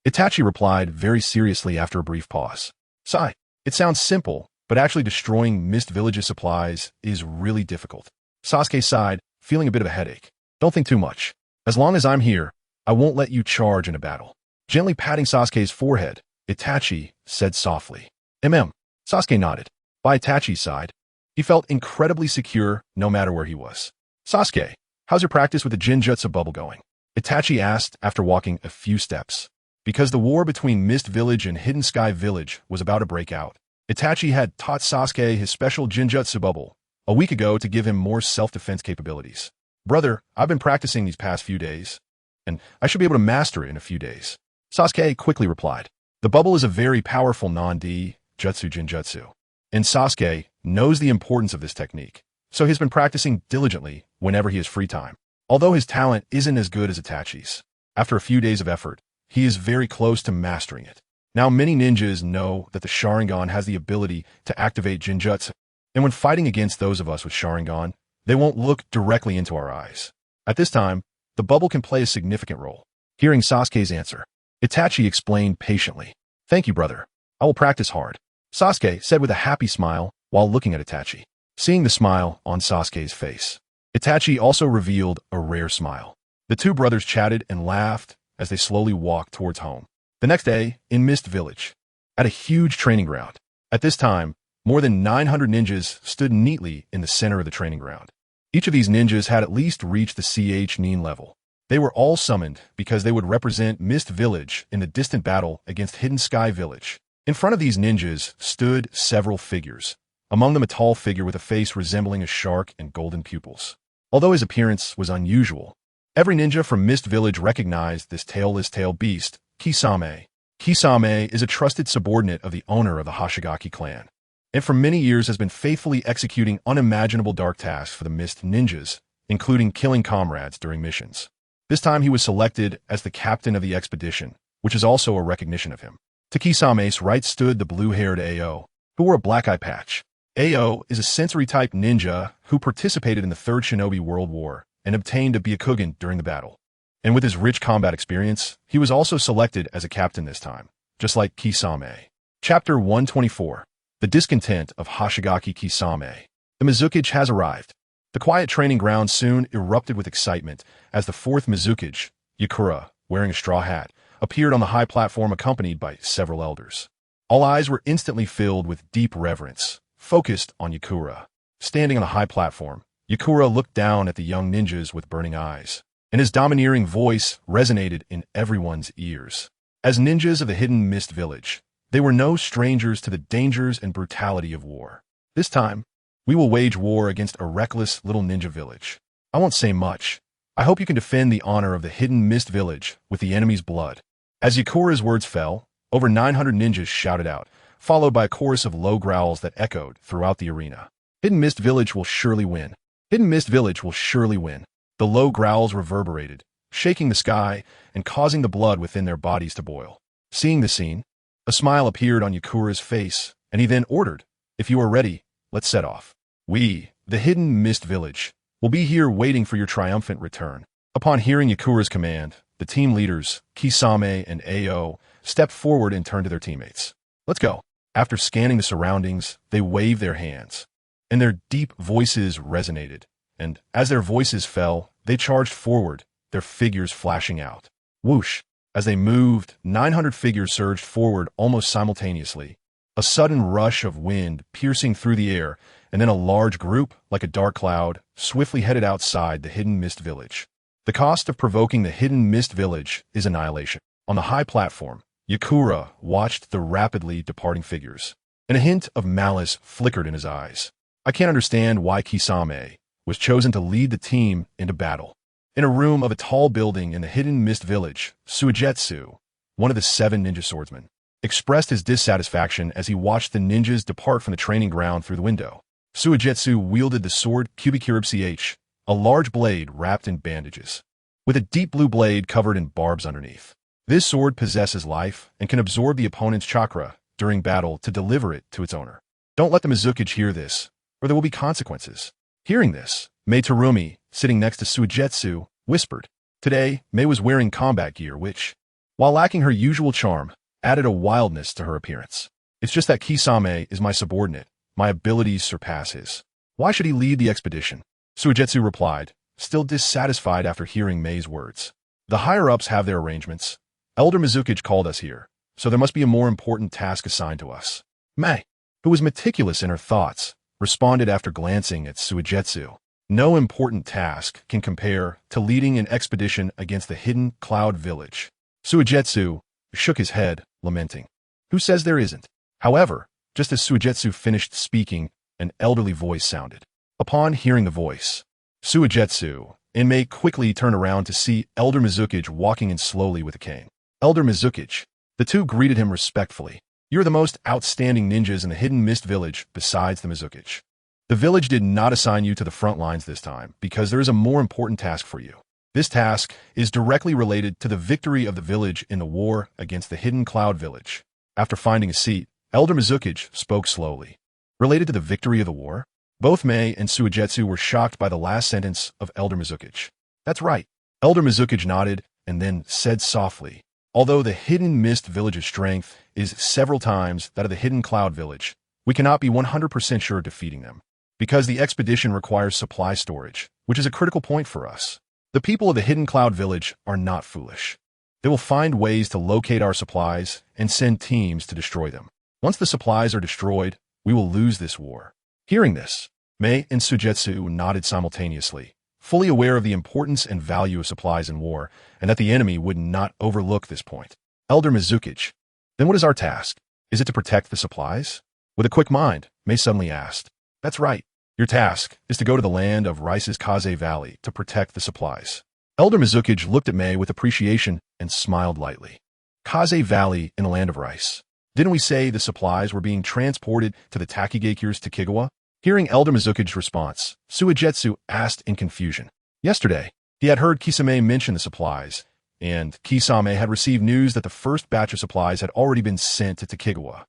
Itachi replied very seriously after a brief pause. Sai, it sounds simple, but actually destroying Mist Village's supplies is really difficult. Sasuke sighed, feeling a bit of a headache. Don't think too much. As long as I'm here, I won't let you charge in a battle. Gently patting Sasuke's forehead, Itachi said softly. Sasuke nodded. By Itachi's side, he felt incredibly secure no matter where he was. Sasuke, how's your practice with the Jinjutsu bubble going? Itachi asked after walking a few steps. Because the war between Mist Village and Hidden Sky Village was about to break out, Itachi had taught Sasuke his special Jinjutsu bubble a week ago to give him more self-defense capabilities. Brother, I've been practicing these past few days, and I should be able to master it in a few days. Sasuke quickly replied. The bubble is a very powerful non-D jutsu Jinjutsu, and Sasuke knows the importance of this technique, so he's been practicing diligently whenever he has free time. Although his talent isn't as good as Itachi's, after a few days of effort, he is very close to mastering it. Now many ninjas know that the Sharingan has the ability to activate Jinjutsu, and when fighting against those of us with Sharingan, they won't look directly into our eyes. At this time, the bubble can play a significant role. Hearing Sasuke's answer, Itachi explained patiently. Thank you, brother. I will practice hard. Sasuke said with a happy smile while looking at Itachi. Seeing the smile on Sasuke's face, Itachi also revealed a rare smile. The two brothers chatted and laughed as they slowly walked towards home. The next day, in Mist Village, at a huge training ground. At this time, more than 900 ninjas stood neatly in the center of the training ground. Each of these ninjas had at least reached the CH Nin level. They were all summoned because they would represent Mist Village in the distant battle against Hidden Sky Village. In front of these ninjas stood several figures, among them a tall figure with a face resembling a shark and golden pupils. Although his appearance was unusual, every ninja from Mist Village recognized this tailless tail beast, Kisame. Kisame is a trusted subordinate of the owner of the Hoshigaki clan, and for many years has been faithfully executing unimaginable dark tasks for the Mist Ninjas, including killing comrades during missions. This time he was selected as the captain of the expedition, which is also a recognition of him. To Kisame's right stood the blue-haired Ao, who wore a black eye patch. Ao is a sensory-type ninja who participated in the Third Shinobi World War and obtained a Byakugan during the battle. And with his rich combat experience, he was also selected as a captain this time, just like Kisame. Chapter 124. The Discontent of Hoshigaki Kisame. The Mizukage has arrived. The quiet training ground soon erupted with excitement as the fourth Mizukage, Yakura, wearing a straw hat, appeared on the high platform accompanied by several elders. All eyes were instantly filled with deep reverence, focused on Yakura. Standing on a high platform, Yakura looked down at the young ninjas with burning eyes, and his domineering voice resonated in everyone's ears. As ninjas of the Hidden Mist Village, they were no strangers to the dangers and brutality of war. This time, we will wage war against a reckless little ninja village. I won't say much. I hope you can defend the honor of the Hidden Mist Village with the enemy's blood. As Yakura's words fell, over 900 ninjas shouted out, followed by a chorus of low growls that echoed throughout the arena. Hidden Mist Village will surely win. Hidden Mist Village will surely win. The low growls reverberated, shaking the sky and causing the blood within their bodies to boil. Seeing the scene, a smile appeared on Yakura's face, and he then ordered, "If you are ready, let's set off. We, the Hidden Mist Village, will be here waiting for your triumphant return." Upon hearing Yakura's command, the team leaders, Kisame and Ao, stepped forward and turned to their teammates. "Let's go." After scanning the surroundings, they waved their hands, and their deep voices resonated, and as their voices fell, they charged forward, their figures flashing out. Whoosh! As they moved, 900 figures surged forward almost simultaneously. A sudden rush of wind piercing through the air, and then a large group, like a dark cloud, swiftly headed outside the Hidden Mist Village. The cost of provoking the Hidden Mist Village is annihilation. On the high platform, Yakura watched the rapidly departing figures, and a hint of malice flickered in his eyes. I can't understand why Kisame was chosen to lead the team into battle. In a room of a tall building in the Hidden Mist Village, Suigetsu, one of the 7 ninja swordsmen, expressed his dissatisfaction as he watched the ninjas depart from the training ground through the window. Suigetsu wielded the sword Kubikirib-ch, a large blade wrapped in bandages, with a deep blue blade covered in barbs underneath. This sword possesses life and can absorb the opponent's chakra during battle to deliver it to its owner. Don't let the Mizukage hear this, or there will be consequences. Hearing this, Mei Terumi, sitting next to Suigetsu, whispered. Today, Mei was wearing combat gear which, while lacking her usual charm, added a wildness to her appearance. It's just that Kisame is my subordinate. My abilities surpass his. Why should he lead the expedition? Suigetsu replied, still dissatisfied after hearing Mei's words. The higher-ups have their arrangements. Elder Mizukage called us here, so there must be a more important task assigned to us. Mei, who was meticulous in her thoughts, responded after glancing at Suigetsu. No important task can compare to leading an expedition against the Hidden Cloud Village. Suigetsu shook his head, lamenting. Who says there isn't? However, just as Suigetsu finished speaking, an elderly voice sounded. Upon hearing the voice, Suigetsu and Mei quickly turned around to see Elder Mizukage walking in slowly with a cane. Elder Mizukage. The two greeted him respectfully. You're the most outstanding ninjas in the Hidden Mist Village besides the Mizukage. The village did not assign you to the front lines this time because there is a more important task for you. This task is directly related to the victory of the village in the war against the Hidden Cloud Village. After finding a seat, Elder Mizukage spoke slowly. Related to the victory of the war? Both Mei and Suigetsu were shocked by the last sentence of Elder Mizukage. That's right. Elder Mizukage nodded and then said softly, although the Hidden Mist Village's strength is several times that of the Hidden Cloud Village, we cannot be 100% sure of defeating them, because the expedition requires supply storage, which is a critical point for us. The people of the Hidden Cloud Village are not foolish. They will find ways to locate our supplies and send teams to destroy them. Once the supplies are destroyed, we will lose this war. Hearing this, Mei and Suigetsu nodded simultaneously, fully aware of the importance and value of supplies in war, and that the enemy would not overlook this point. Elder Mizukage, then what is our task? Is it to protect the supplies? With a quick mind, Mei suddenly asked. That's right. Your task is to go to the land of Rice's Kaze Valley to protect the supplies. Elder Mizukage looked at Mei with appreciation and smiled lightly. Kaze Valley in the land of rice. Didn't we say the supplies were being transported to the Takigakyers to Kigawa? Hearing Elder Mizuki's response, Suigetsu asked in confusion. Yesterday, he had heard Kisame mention the supplies, and Kisame had received news that the first batch of supplies had already been sent to Kigawa.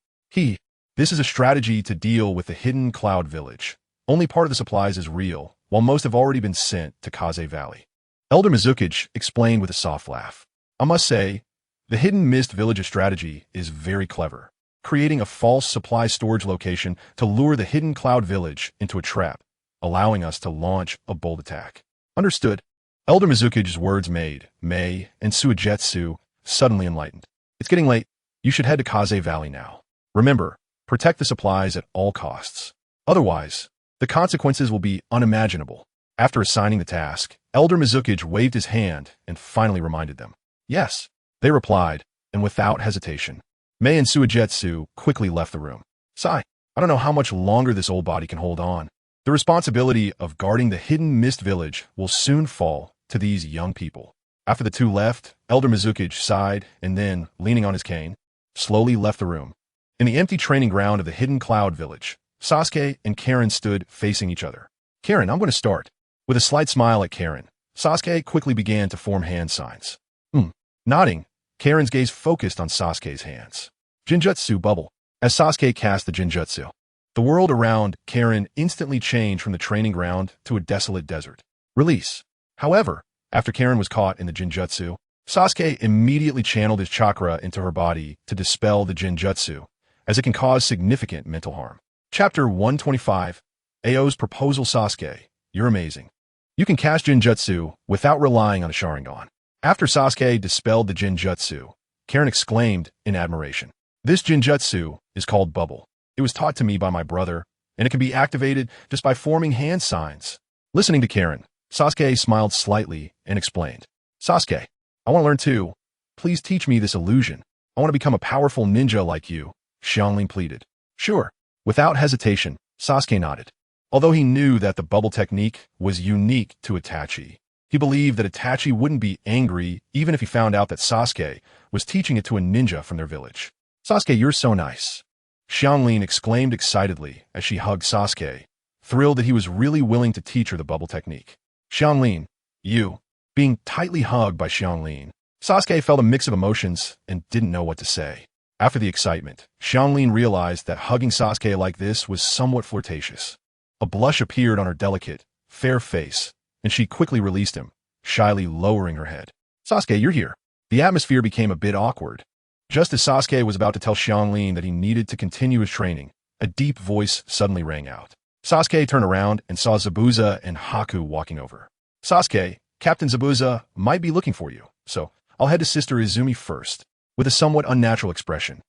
This is a strategy to deal with the hidden cloud village. Only part of the supplies is real, while most have already been sent to Kaze Valley. Elder Mizuki explained with a soft laugh. I must say, the hidden mist village's strategy is very clever, creating a false supply storage location to lure the hidden cloud village into a trap, allowing us to launch a bold attack. Understood. Elder Mizuki's words made Mei and Suigetsu suddenly enlightened. It's getting late. You should head to Kaze Valley now. Remember, protect the supplies at all costs. Otherwise, the consequences will be unimaginable. After assigning the task, Elder Mizuki waved his hand and finally reminded them. Yes, they replied, and without hesitation. Mei and Suigetsu quickly left the room. Sigh, I don't know how much longer this old body can hold on. The responsibility of guarding the hidden mist village will soon fall to these young people. After the two left, Elder Mizuki sighed and then, leaning on his cane, slowly left the room. In the empty training ground of the hidden cloud village, Sasuke and Karen stood facing each other. Karen, I'm going to start. With a slight smile at Karen, Sasuke quickly began to form hand signs. Nodding, Karen's gaze focused on Sasuke's hands. Jinjutsu bubble. As Sasuke cast the Jinjutsu, the world around Karen instantly changed from the training ground to a desolate desert. Release. However, after Karen was caught in the Jinjutsu, Sasuke immediately channeled his chakra into her body to dispel the Jinjutsu, as it can cause significant mental harm. Chapter 125. Ao's Proposal. Sasuke, you're amazing. You can cast Jinjutsu without relying on a Sharingan. After Sasuke dispelled the Jinjutsu, Karen exclaimed in admiration. This Jinjutsu is called Bubble. It was taught to me by my brother, and it can be activated just by forming hand signs. Listening to Karen, Sasuke smiled slightly and explained. Sasuke, I want to learn too. Please teach me this illusion. I want to become a powerful ninja like you, Xiangling pleaded. Sure. Without hesitation, Sasuke nodded. Although he knew that the bubble technique was unique to Itachi, he believed that Itachi wouldn't be angry even if he found out that Sasuke was teaching it to a ninja from their village. Sasuke, you're so nice. Xiangling exclaimed excitedly as she hugged Sasuke, thrilled that he was really willing to teach her the bubble technique. Xiangling, you. Being tightly hugged by Xiangling, Sasuke felt a mix of emotions and didn't know what to say. After the excitement, Xiangling realized that hugging Sasuke like this was somewhat flirtatious. A blush appeared on her delicate, fair face, and she quickly released him, shyly lowering her head. Sasuke, you're here. The atmosphere became a bit awkward. Just as Sasuke was about to tell Xiangling that he needed to continue his training, a deep voice suddenly rang out. Sasuke turned around and saw Zabuza and Haku walking over. Sasuke, Captain Zabuza might be looking for you, so I'll head to Sister Izumi first. With a somewhat unnatural expression,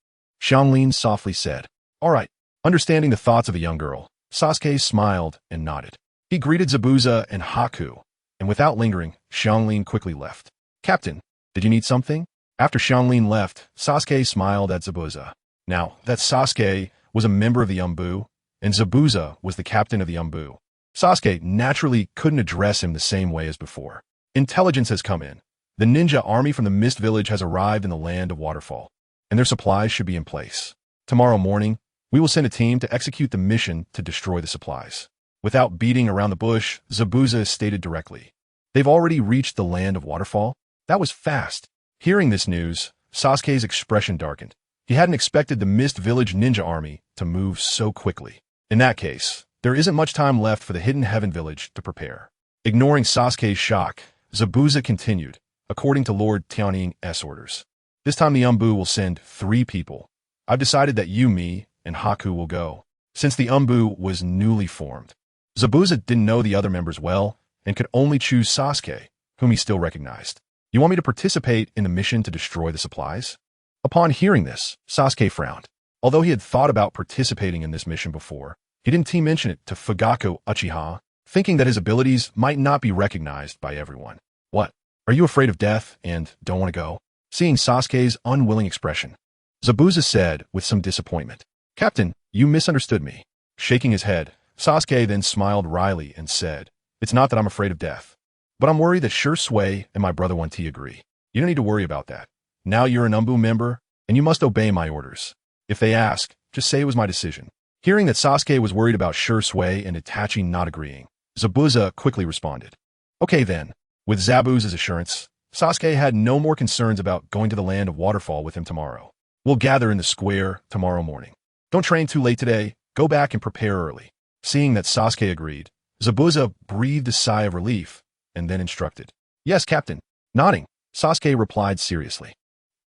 Xiangling softly said, All right. Understanding the thoughts of a young girl, Sasuke smiled and nodded. He greeted Zabuza and Haku, and without lingering, Xiangling quickly left. Captain, did you need something? After Xiangling left, Sasuke smiled at Zabuza. Now, that Sasuke was a member of the Umbu, and Zabuza was the captain of the Umbu. Sasuke naturally couldn't address him the same way as before. Intelligence has come in. The ninja army from the Mist Village has arrived in the land of Waterfall, and their supplies should be in place. Tomorrow morning, we will send a team to execute the mission to destroy the supplies. Without beating around the bush, Zabuza stated directly. They've already reached the land of Waterfall? That was fast. Hearing this news, Sasuke's expression darkened. He hadn't expected the Mist Village ninja army to move so quickly. In that case, there isn't much time left for the Hidden Heaven Village to prepare. Ignoring Sasuke's shock, Zabuza continued, according to Lord Tianing's orders. This time the Umbu will send 3 people. I've decided that you, me, and Haku will go, since the Umbu was newly formed. Zabuza didn't know the other members well and could only choose Sasuke, whom he still recognized. You want me to participate in the mission to destroy the supplies? Upon hearing this, Sasuke frowned. Although he had thought about participating in this mission before, he didn't mention it to Fugaku Uchiha, thinking that his abilities might not be recognized by everyone. What? Are you afraid of death and don't want to go? Seeing Sasuke's unwilling expression, Zabuza said with some disappointment, Captain, you misunderstood me. Shaking his head, Sasuke then smiled wryly and said, It's not that I'm afraid of death, but I'm worried that Sure Sui and my brother 1T agree. You don't need to worry about that. Now you're an Umbu member, and you must obey my orders. If they ask, just say it was my decision. Hearing that Sasuke was worried about Shui and Itachi not agreeing, Zabuza quickly responded. Okay then. With Zabuza's assurance, Sasuke had no more concerns about going to the land of Waterfall with him tomorrow. We'll gather in the square tomorrow morning. Don't train too late today. Go back and prepare early. Seeing that Sasuke agreed, Zabuza breathed a sigh of relief and then instructed. Yes, Captain. Nodding, Sasuke replied seriously.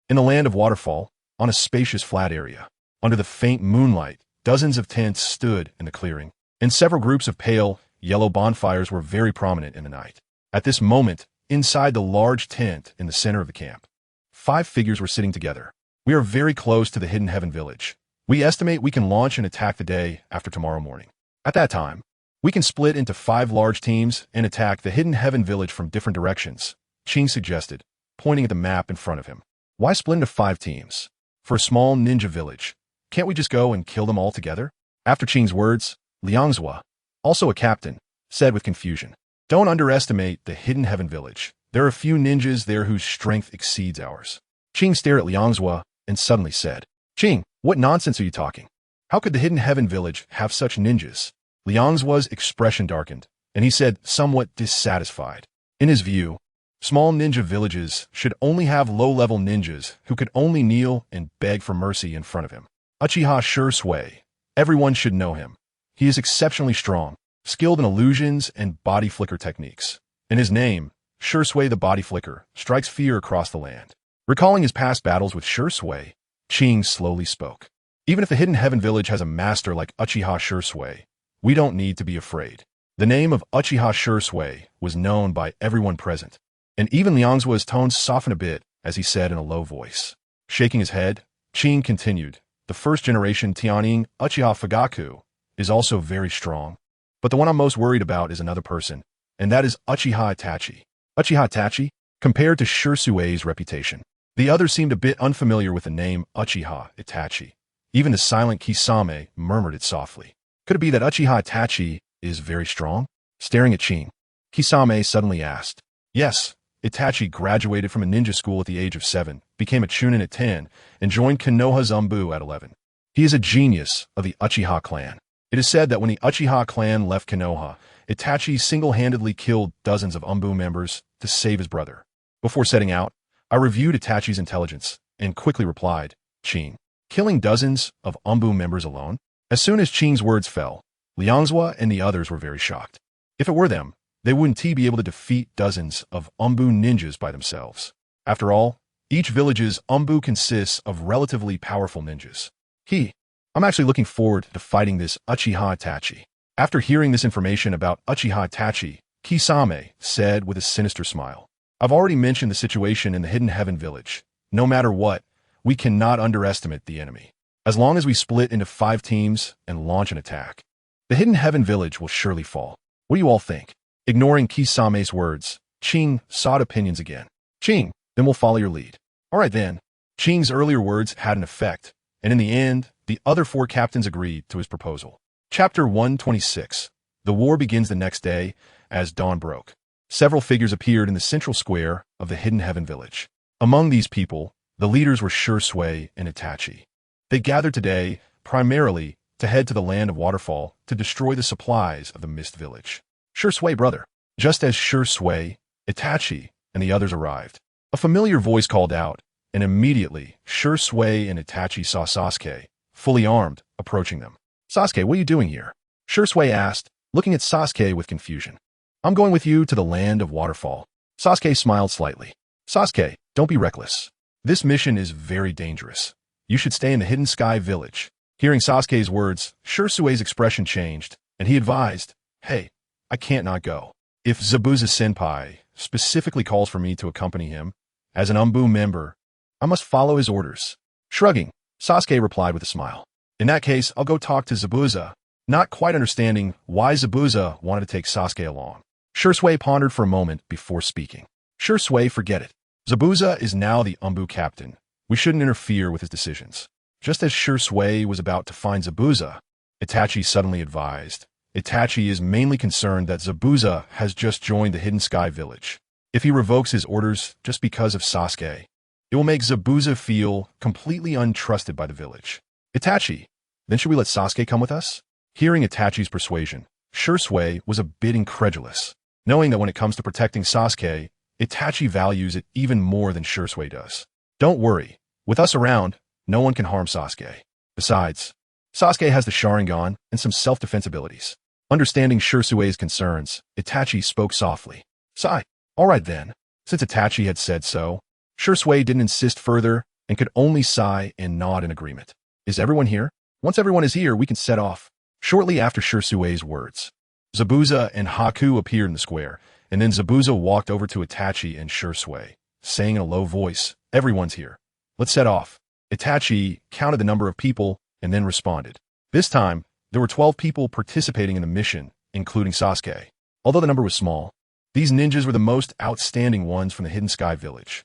In the land of Waterfall, on a spacious flat area, under the faint moonlight, dozens of tents stood in the clearing, and several groups of pale, yellow bonfires were very prominent in the night. At this moment, inside the large tent in the center of the camp, 5 figures were sitting together. We are very close to the Hidden Heaven village. We estimate we can launch and attack the day after tomorrow morning. At that time, we can split into 5 large teams and attack the Hidden Heaven village from different directions, Ching suggested, pointing at the map in front of him. Why split into 5 teams? For a small ninja village, can't we just go and kill them all together? After Ching's words, Liangzhua, also a captain, said with confusion. Don't underestimate the Hidden Heaven village. There are a few ninjas there whose strength exceeds ours. Ching stared at Liangzhua and suddenly said, Ching, what nonsense are you talking? How could the Hidden Heaven village have such ninjas? Liangzhua's expression darkened, and he said, somewhat dissatisfied. In his view, small ninja villages should only have low-level ninjas who could only kneel and beg for mercy in front of him. Uchiha Shui, everyone should know him. He is exceptionally strong, skilled in illusions and body flicker techniques. In his name, Shui the Body Flicker strikes fear across the land. Recalling his past battles with Shui, Ching slowly spoke. Even if the Hidden Heaven village has a master like Uchiha Shui, we don't need to be afraid. The name of Uchiha Shui was known by everyone present, and even Liangzhua's tone softened a bit as he said in a low voice. Shaking his head, Ching continued, the first-generation Tianning Uchiha Fugaku is also very strong, but the one I'm most worried about is another person, and that is Uchiha Itachi. Uchiha Itachi, compared to Shui's reputation, the others seemed a bit unfamiliar with the name Uchiha Itachi. Even the silent Kisame murmured it softly. Could it be that Uchiha Itachi is very strong? Staring at Ching, Kisame suddenly asked. Yes, Itachi graduated from a ninja school at the age of 7, became a chunin at 10, and joined Konoha Zanbu at 11. He is a genius of the Uchiha clan. It is said that when the Uchiha clan left Konoha, Itachi single-handedly killed dozens of Umbu members to save his brother. Before setting out, I reviewed Itachi's intelligence and quickly replied, Ching, killing dozens of Umbu members alone? As soon as Ching's words fell, Liangzhua and the others were very shocked. If it were them, they wouldn't be able to defeat dozens of Umbu ninjas by themselves. After all, each village's Umbu consists of relatively powerful ninjas. I'm actually looking forward to fighting this Uchiha Itachi. After hearing this information about Uchiha Itachi, Kisame said with a sinister smile, I've already mentioned the situation in the Hidden Heaven village. No matter what, we cannot underestimate the enemy. As long as we split into 5 teams and launch an attack, the Hidden Heaven village will surely fall. What do you all think? Ignoring Kisame's words, Ching sought opinions again. Ching, then we'll follow your lead. All right then. Ching's earlier words had an effect, and in the end, the other 4 captains agreed to his proposal. Chapter 126. The war begins the next day, as dawn broke. Several figures appeared in the central square of the Hidden Heaven village. Among these people, the leaders were Shui and Itachi. They gathered today, primarily, to head to the land of Waterfall to destroy the supplies of the Mist Village. Shui, brother. Just as Shui, Itachi, and the others arrived, a familiar voice called out, and immediately, Shui and Itachi saw Sasuke, fully armed, approaching them. Sasuke, what are you doing here? Shui asked, looking at Sasuke with confusion. I'm going with you to the land of Waterfall. Sasuke smiled slightly. Sasuke, don't be reckless. This mission is very dangerous. You should stay in the Hidden Sky village. Hearing Sasuke's words, Shui's expression changed, and he advised, hey, I can't not go. If Zabuza-senpai specifically calls for me to accompany him, as an Umbu member, I must follow his orders. Shrugging, Sasuke replied with a smile. In that case, I'll go talk to Zabuza, not quite understanding why Zabuza wanted to take Sasuke along. Shui pondered for a moment before speaking. Shui, forget it. Zabuza is now the Umbu captain. We shouldn't interfere with his decisions. Just as Shui was about to find Zabuza, Itachi suddenly advised. Itachi is mainly concerned that Zabuza has just joined the Hidden Sky village. If he revokes his orders just because of Sasuke, It will make Zabuza feel completely untrusted by the village. Itachi, then should we let Sasuke come with us? Hearing Itachi's persuasion, Shursui was a bit incredulous, knowing that when it comes to protecting Sasuke, Itachi values it even more than Shursui does. Don't worry, with us around, no one can harm Sasuke. Besides, Sasuke has the Sharingan and some self-defense abilities. Understanding Shursui's concerns, Itachi spoke softly. Sigh. All right then. Since Itachi had said so, Shursui didn't insist further and could only sigh and nod in agreement. Is everyone here? Once everyone is here, we can set off. Shortly after Shursui's words, Zabuza and Haku appeared in the square, and then Zabuza walked over to Itachi and Shursui, saying in a low voice, everyone's here. Let's set off. Itachi counted the number of people and then responded. This time, there were 12 people participating in the mission, including Sasuke. Although the number was small, these ninjas were the most outstanding ones from the Hidden Sky Village.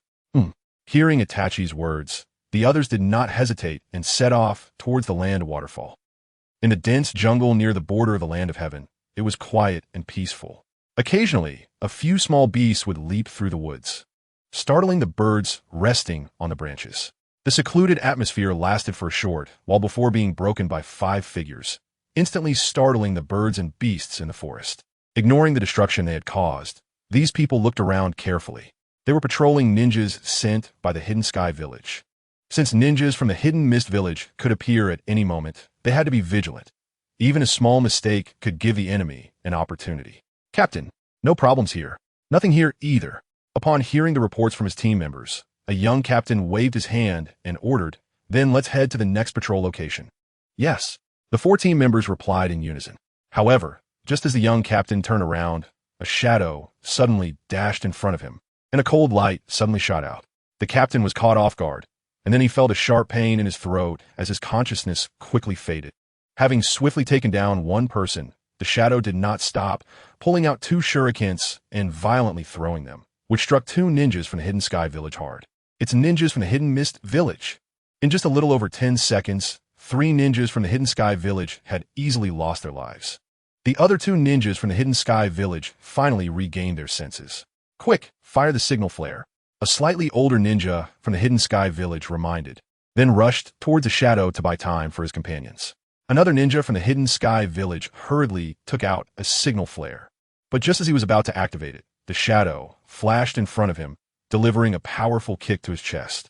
Hearing Itachi's words, the others did not hesitate and set off towards the land waterfall. In the dense jungle near the border of the land of heaven, it was quiet and peaceful. Occasionally, a few small beasts would leap through the woods, startling the birds resting on the branches. The secluded atmosphere lasted for a short while before being broken by 5 figures, instantly startling the birds and beasts in the forest. Ignoring the destruction they had caused, these people looked around carefully. They were patrolling ninjas sent by the Hidden Sky Village. Since ninjas from the Hidden Mist Village could appear at any moment, they had to be vigilant. Even a small mistake could give the enemy an opportunity. Captain, no problems here. Nothing here either. Upon hearing the reports from his team members, a young captain waved his hand and ordered, then let's head to the next patrol location. Yes. The 4 team members replied in unison. However, just as the young captain turned around, a shadow suddenly dashed in front of him, and a cold light suddenly shot out. The captain was caught off guard, and then he felt a sharp pain in his throat as his consciousness quickly faded. Having swiftly taken down one person, the shadow did not stop, pulling out 2 shurikens and violently throwing them, which struck 2 ninjas from the Hidden Sky Village hard. It's ninjas from the Hidden Mist Village. In just a little over 10 seconds, 3 ninjas from the Hidden Sky Village had easily lost their lives. The other 2 ninjas from the Hidden Sky Village finally regained their senses. Quick, fire the signal flare. A slightly older ninja from the Hidden Sky Village reminded, then rushed towards the shadow to buy time for his companions. Another ninja from the Hidden Sky Village hurriedly took out a signal flare. But just as he was about to activate it, the shadow flashed in front of him, delivering a powerful kick to his chest.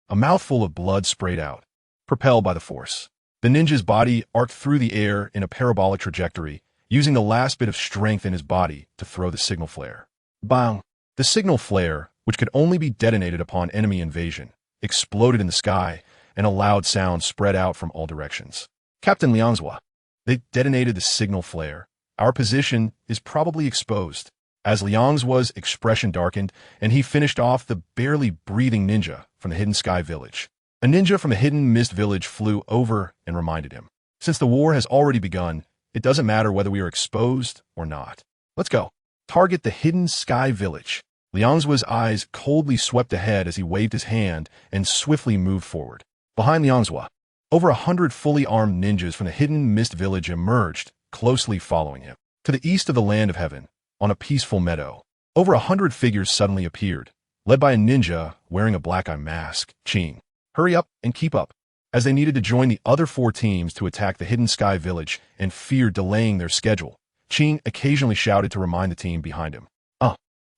A mouthful of blood sprayed out, propelled by the force. The ninja's body arced through the air in a parabolic trajectory, using the last bit of strength in his body to throw the signal flare. Bang! The signal flare, which could only be detonated upon enemy invasion, exploded in the sky, and a loud sound spread out from all directions. Captain Liangzhua, they detonated the signal flare. Our position is probably exposed. As Liangzhua's expression darkened, and he finished off the barely breathing ninja from the Hidden Sky Village. A ninja from the Hidden Mist Village flew over and reminded him. Since the war has already begun, it doesn't matter whether we are exposed or not. Let's go. Target the Hidden Sky Village. Liangzhua's eyes coldly swept ahead as he waved his hand and swiftly moved forward. Behind Liangzhua, over 100 fully armed ninjas from the Hidden Mist Village emerged, closely following him. To the east of the Land of Heaven, on a peaceful meadow, over 100 figures suddenly appeared, led by a ninja wearing a black eye mask, Qing. Hurry up and keep up, as they needed to join the other 4 teams to attack the Hidden Sky Village and feared delaying their schedule. Qing occasionally shouted to remind the team behind him.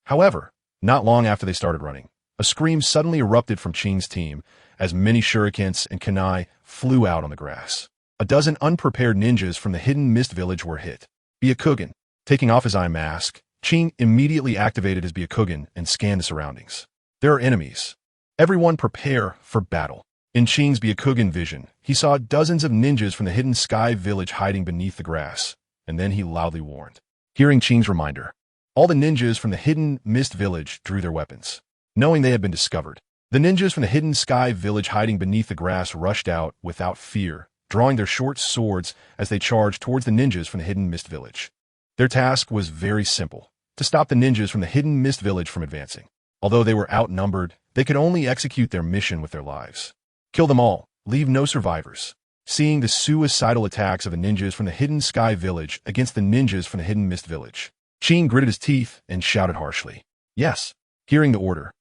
However, not long after they started running, a scream suddenly erupted from Qing's team as many shurikens and kunai flew out on the grass. A dozen unprepared ninjas from the Hidden Mist Village were hit. Byakugan, taking off his eye mask, Qing immediately activated his Byakugan and scanned the surroundings. There are enemies. Everyone prepare for battle. In Qing's Byakugan vision, he saw dozens of ninjas from the Hidden Sky Village hiding beneath the grass, and then he loudly warned. Hearing Qing's reminder, all the ninjas from the Hidden Mist Village drew their weapons, knowing they had been discovered. The ninjas from the Hidden Sky Village hiding beneath the grass rushed out without fear, drawing their short swords as they charged towards the ninjas from the Hidden Mist Village. Their task was very simple, to stop the ninjas from the Hidden Mist Village from advancing. Although they were outnumbered, they could only execute their mission with their lives. Kill them all, leave no survivors. Seeing the suicidal attacks of the ninjas from the Hidden Sky Village against the ninjas from the Hidden Mist Village, Qing gritted his teeth and shouted harshly. Yes. Hearing the order,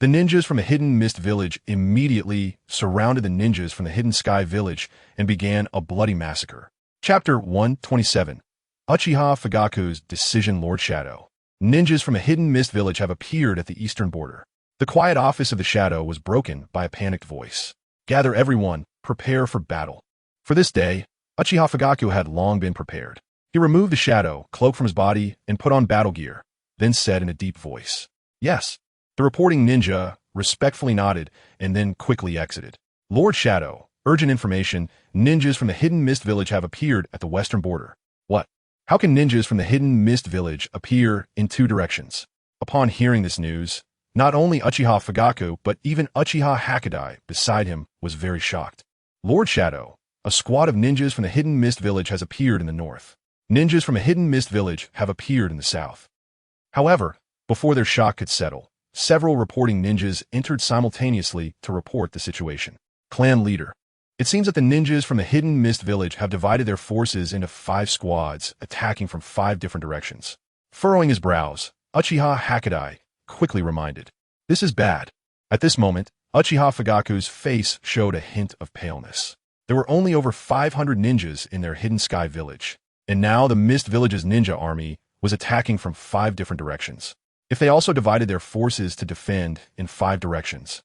The ninjas from the Hidden Mist Village immediately surrounded the ninjas from the Hidden Sky Village and began a bloody massacre. Chapter 127. Uchiha Fugaku's Decision. LearnsShadow. Ninjas from a Hidden Mist Village have appeared at the eastern border. The quiet office of the shadow was broken by a panicked voice. Gather everyone, prepare for battle. For this day, Uchiha Fugaku had long been prepared. He removed the shadow cloak from his body and put on battle gear, then said in a deep voice, "Yes." The reporting ninja respectfully nodded and then quickly exited. LearnsShadow. Urgent information. Ninjas from the Hidden Mist Village have appeared at the western border. What? How can ninjas from the Hidden Mist Village appear in two directions? Upon hearing this news, not only Uchiha Fugaku, but even Uchiha Hakadai beside him was very shocked. LearnsShadow. A squad of ninjas from the Hidden Mist Village has appeared in the north. Ninjas from a Hidden Mist Village have appeared in the south. However, before their shock could settle, several reporting ninjas entered simultaneously to report the situation. Clan leader. It seems that the ninjas from the Hidden Mist Village have divided their forces into 5 squads, attacking from 5 different directions. Furrowing his brows, Uchiha Hakadai quickly reminded, "This is bad." At this moment, Uchiha Fugaku's face showed a hint of paleness. There were only over 500 ninjas in their Hidden Sky Village, and now the Mist Village's ninja army was attacking from 5 different directions. If they also divided their forces to defend in 5 directions,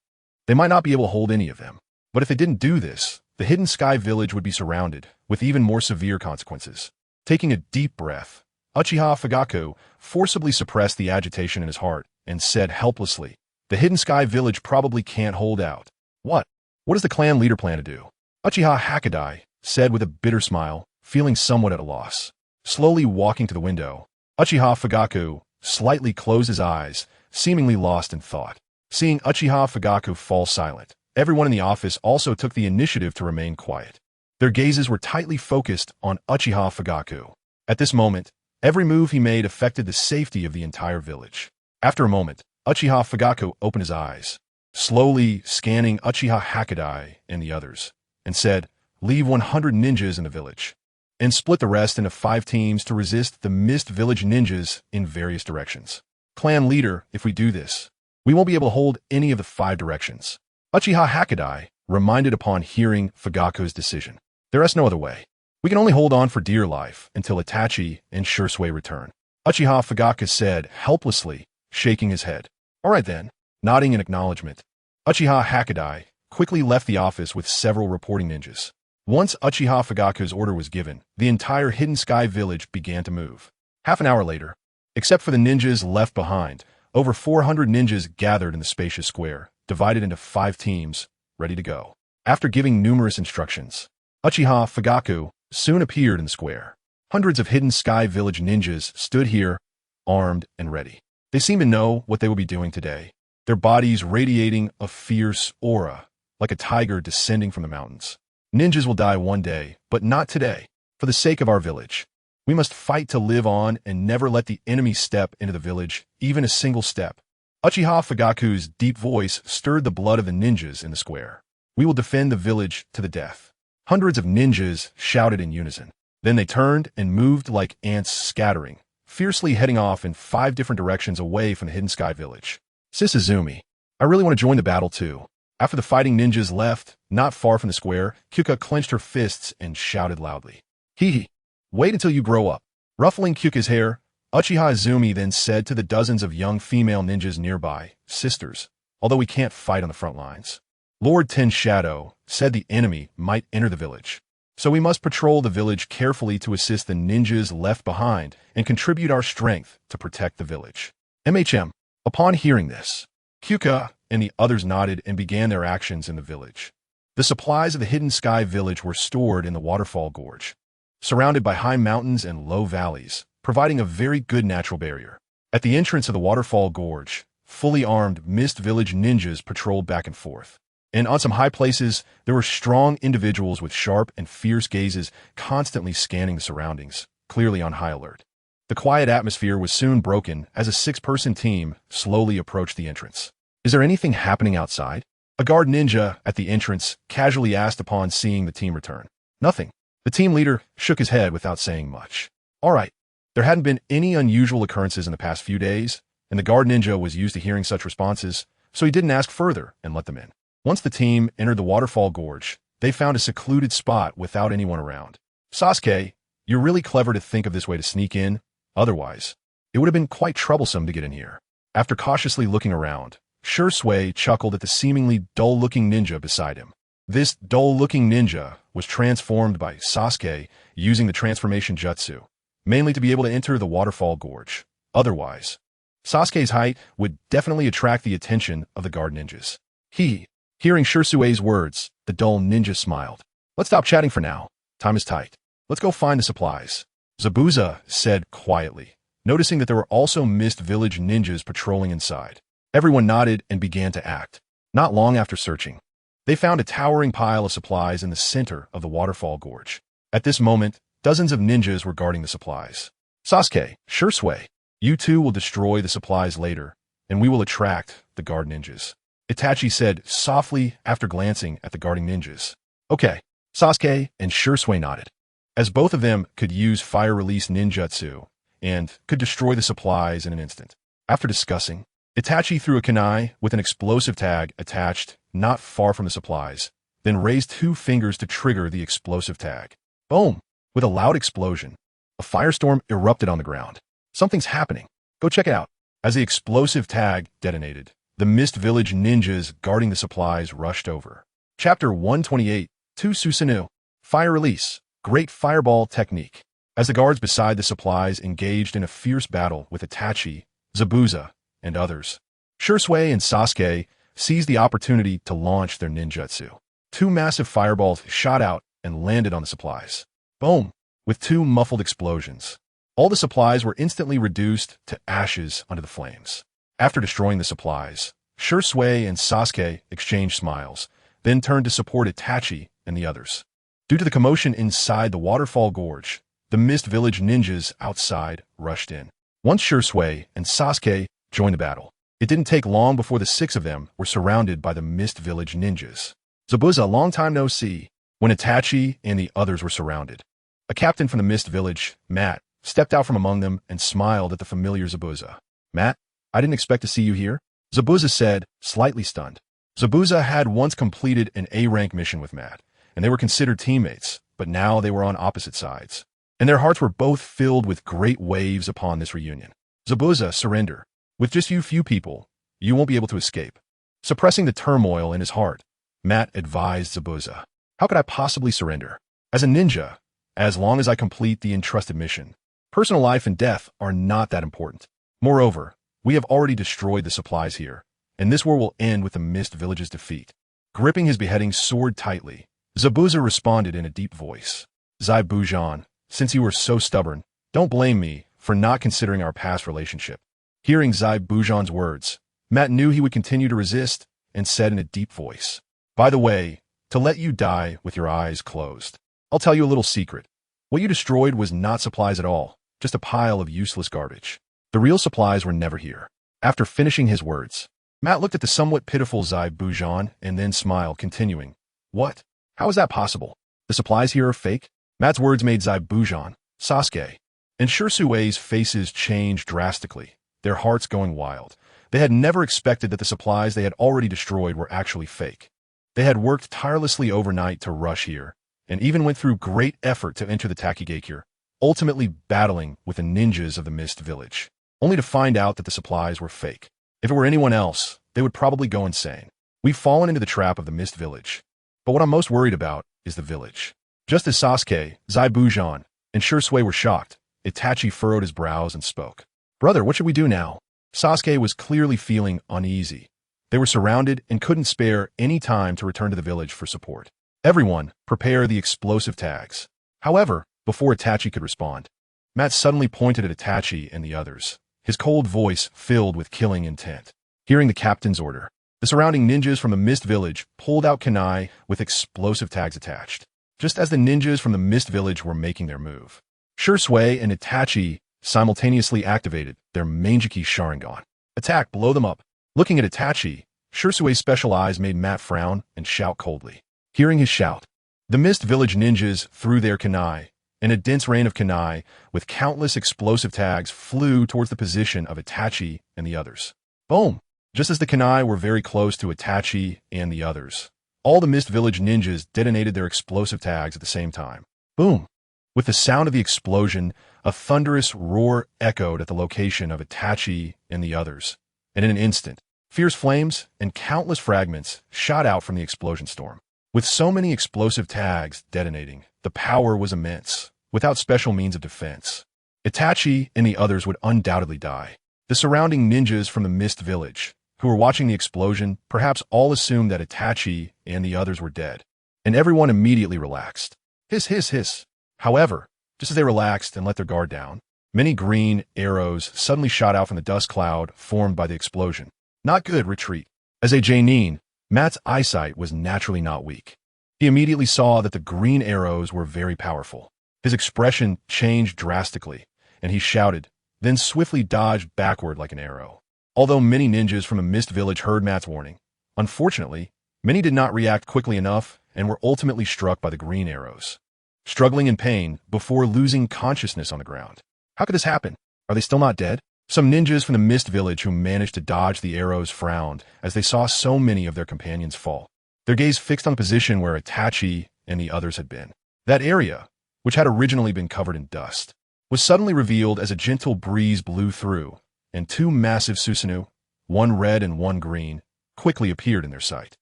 they might not be able to hold any of them. But if they didn't do this, the Hidden Sky Village would be surrounded, with even more severe consequences. Taking a deep breath, Uchiha Fugaku forcibly suppressed the agitation in his heart and said helplessly, "The Hidden Sky Village probably can't hold out." What? What does the clan leader plan to do? Uchiha Hakadai said with a bitter smile, feeling somewhat at a loss. Slowly walking to the window, Uchiha Fugaku slightly closed his eyes, seemingly lost in thought. Seeing Uchiha Fugaku fall silent, everyone in the office also took the initiative to remain quiet. Their gazes were tightly focused on Uchiha Fugaku. At this moment, every move he made affected the safety of the entire village. After a moment, Uchiha Fugaku opened his eyes, slowly scanning Uchiha Hakadai and the others, and said, "Leave 100 ninjas in the village, and split the rest into 5 teams to resist the Mist Village ninjas in various directions. Clan leader, if we do this, we won't be able to hold any of the 5 directions." Uchiha Hakadai reminded upon hearing Fugaku's decision. "There is no other way. We can only hold on for dear life until Itachi and Shursui return." Uchiha Fugaku said helplessly, shaking his head. "All right then." Nodding in acknowledgement, Uchiha Hakadai quickly left the office with several reporting ninjas. Once Uchiha Fugaku's order was given, the entire Hidden Sky Village began to move. Half an hour later, except for the ninjas left behind, over 400 ninjas gathered in the spacious square, divided into 5 teams, ready to go. After giving numerous instructions, Uchiha Fugaku soon appeared in the square. Hundreds of Hidden Sky Village ninjas stood here, armed and ready. They seemed to know what they would be doing today, their bodies radiating a fierce aura, like a tiger descending from the mountains. "Ninjas will die one day, but not today. For the sake of our village, we must fight to live on and never let the enemy step into the village, even a single step." Uchiha Fugaku's deep voice stirred the blood of the ninjas in the square. "We will defend the village to the death." Hundreds of ninjas shouted in unison. Then they turned and moved like ants scattering, fiercely heading off in 5 different directions away from the Hidden Sky Village. "Sis Izumi, I really want to join the battle too." After the fighting ninjas left, not far from the square, Kyuka clenched her fists and shouted loudly, "Hee! Wait until you grow up." Ruffling Kyuka's hair, Uchiha Izumi then said to the dozens of young female ninjas nearby, "Sisters, although we can't fight on the front lines, Lord LearnsShadow said the enemy might enter the village. So we must patrol the village carefully to assist the ninjas left behind and contribute our strength to protect the village." MHM. Upon hearing this, Kyuka and the others nodded and began their actions in the village. The supplies of the Hidden Sky Village were stored in the Waterfall Gorge, surrounded by high mountains and low valleys, providing a very good natural barrier. At the entrance of the Waterfall Gorge, fully armed Mist Village ninjas patrolled back and forth. And on some high places, there were strong individuals with sharp and fierce gazes constantly scanning the surroundings, clearly on high alert. The quiet atmosphere was soon broken as a 6-person team slowly approached the entrance. "Is there anything happening outside?" A guard ninja at the entrance casually asked upon seeing the team return. "Nothing." The team leader shook his head without saying much. "All right." There hadn't been any unusual occurrences in the past few days, and the guard ninja was used to hearing such responses, so he didn't ask further and let them in. Once the team entered the waterfall gorge, they found a secluded spot without anyone around. Sasuke, you're really clever to think of this way to sneak in. Otherwise, it would have been quite troublesome to get in here. After cautiously looking around, Shui chuckled at the seemingly dull-looking ninja beside him. This dull-looking ninja was transformed by Sasuke using the transformation jutsu, mainly to be able to enter the waterfall gorge. Otherwise, Sasuke's height would definitely attract the attention of the guard ninjas. Hearing Shusui's words, the dull ninja smiled. Let's stop chatting for now. Time is tight. Let's go find the supplies. Zabuza said quietly, noticing that there were also Mist Village ninjas patrolling inside. Everyone nodded and began to act. Not long after searching, they found a towering pile of supplies in the center of the waterfall gorge. At this moment, dozens of ninjas were guarding the supplies. Sasuke, Shui, you two will destroy the supplies later, and we will attract the guard ninjas. Itachi said softly after glancing at the guarding ninjas. Okay, Sasuke and Shui nodded, as both of them could use fire release ninjutsu and could destroy the supplies in an instant. After discussing, Itachi threw a kunai with an explosive tag attached not far from the supplies, then raised 2 fingers to trigger the explosive tag. Boom! With a loud explosion, a firestorm erupted on the ground. Something's happening. Go check it out. As the explosive tag detonated, the Mist Village ninjas guarding the supplies rushed over. Chapter 128, To Susanoo. Fire Release. Great Fireball Technique. As the guards beside the supplies engaged in a fierce battle with Itachi, Zabuza, and others, Shui and Sasuke seized the opportunity to launch their ninjutsu. 2 massive fireballs shot out and landed on the supplies. Boom! With 2 muffled explosions, all the supplies were instantly reduced to ashes under the flames. After destroying the supplies, Shui and Sasuke exchanged smiles, then turned to support Itachi and the others. Due to the commotion inside the waterfall gorge, the Mist Village ninjas outside rushed in. Once Shui and Sasuke joined the battle, it didn't take long before the 6 of them were surrounded by the Mist Village ninjas. Zabuza, long time no see. When Itachi and the others were surrounded, a captain from the Mist Village, Matt, stepped out from among them and smiled at the familiar Zabuza. Matt, I didn't expect to see you here, Zabuza said, slightly stunned. Zabuza had once completed an A-rank mission with Matt, and they were considered teammates, but now they were on opposite sides. And their hearts were both filled with great waves upon this reunion. Zabuza, surrender. With just you few people, you won't be able to escape. Suppressing the turmoil in his heart, Matt advised Zabuza. How could I possibly surrender? As a ninja, as long as I complete the entrusted mission, personal life and death are not that important. Moreover, we have already destroyed the supplies here, and this war will end with the Mist Village's defeat. Gripping his beheading sword tightly, Zabuza responded in a deep voice. Zai Bujan, since you were so stubborn, don't blame me for not considering our past relationship. Hearing Zai Bujan's words, Matt knew he would continue to resist and said in a deep voice, by the way, to let you die with your eyes closed. I'll tell you a little secret. What you destroyed was not supplies at all, just a pile of useless garbage. The real supplies were never here. After finishing his words, Matt looked at the somewhat pitiful Zai Bujan and then smiled, continuing, What? How is that possible? The supplies here are fake? Matt's words made Zai Bujan, Sasuke, and Shusui's faces change drastically, their hearts going wild. They had never expected that the supplies they had already destroyed were actually fake. They had worked tirelessly overnight to rush here, and even went through great effort to enter the Takigakure, ultimately battling with the ninjas of the Mist Village, only to find out that the supplies were fake. If it were anyone else, they would probably go insane. We've fallen into the trap of the Mist Village. But what I'm most worried about is the village. Just as Sasuke, Zai Bujan, and Shui were shocked, Itachi furrowed his brows and spoke. Brother, what should we do now? Sasuke was clearly feeling uneasy. They were surrounded and couldn't spare any time to return to the village for support. Everyone, prepare the explosive tags. However, before Itachi could respond, Matt suddenly pointed at Itachi and the others, his cold voice filled with killing intent. Hearing the captain's order, the surrounding ninjas from the Mist Village pulled out kunai with explosive tags attached, just as the ninjas from the Mist Village were making their move. Shui and Itachi simultaneously activated their Manjiki Sharingan. Attack, blow them up. Looking at Itachi, Shusui's special eyes made Matt frown and shout coldly. Hearing his shout, the Mist Village ninjas threw their kunai, and a dense rain of kunai with countless explosive tags flew towards the position of Itachi and the others. Boom! Just as the Kunai were very close to Itachi and the others, all the Mist Village ninjas detonated their explosive tags at the same time. Boom! With the sound of the explosion, a thunderous roar echoed at the location of Itachi and the others, and in an instant, fierce flames and countless fragments shot out from the explosion storm. With so many explosive tags detonating, the power was immense, without special means of defense. Itachi and the others would undoubtedly die. The surrounding ninjas from the Mist Village, who were watching the explosion, perhaps all assumed that Itachi and the others were dead, and everyone immediately relaxed. Hiss, hiss, hiss. However, just as they relaxed and let their guard down, many green arrows suddenly shot out from the dust cloud formed by the explosion. Not good, retreat. As a Jainin, Matt's eyesight was naturally not weak. He immediately saw that the green arrows were very powerful. His expression changed drastically, and he shouted, then swiftly dodged backward like an arrow. Although many ninjas from a Mist Village heard Matt's warning, unfortunately, many did not react quickly enough and were ultimately struck by the green arrows, struggling in pain before losing consciousness on the ground. How could this happen? Are they still not dead? Some ninjas from the Mist Village who managed to dodge the arrows frowned as they saw so many of their companions fall, their gaze fixed on the position where Itachi and the others had been. That area, which had originally been covered in dust, was suddenly revealed as a gentle breeze blew through, and two massive Susanoo, one red and one green, quickly appeared in their sight.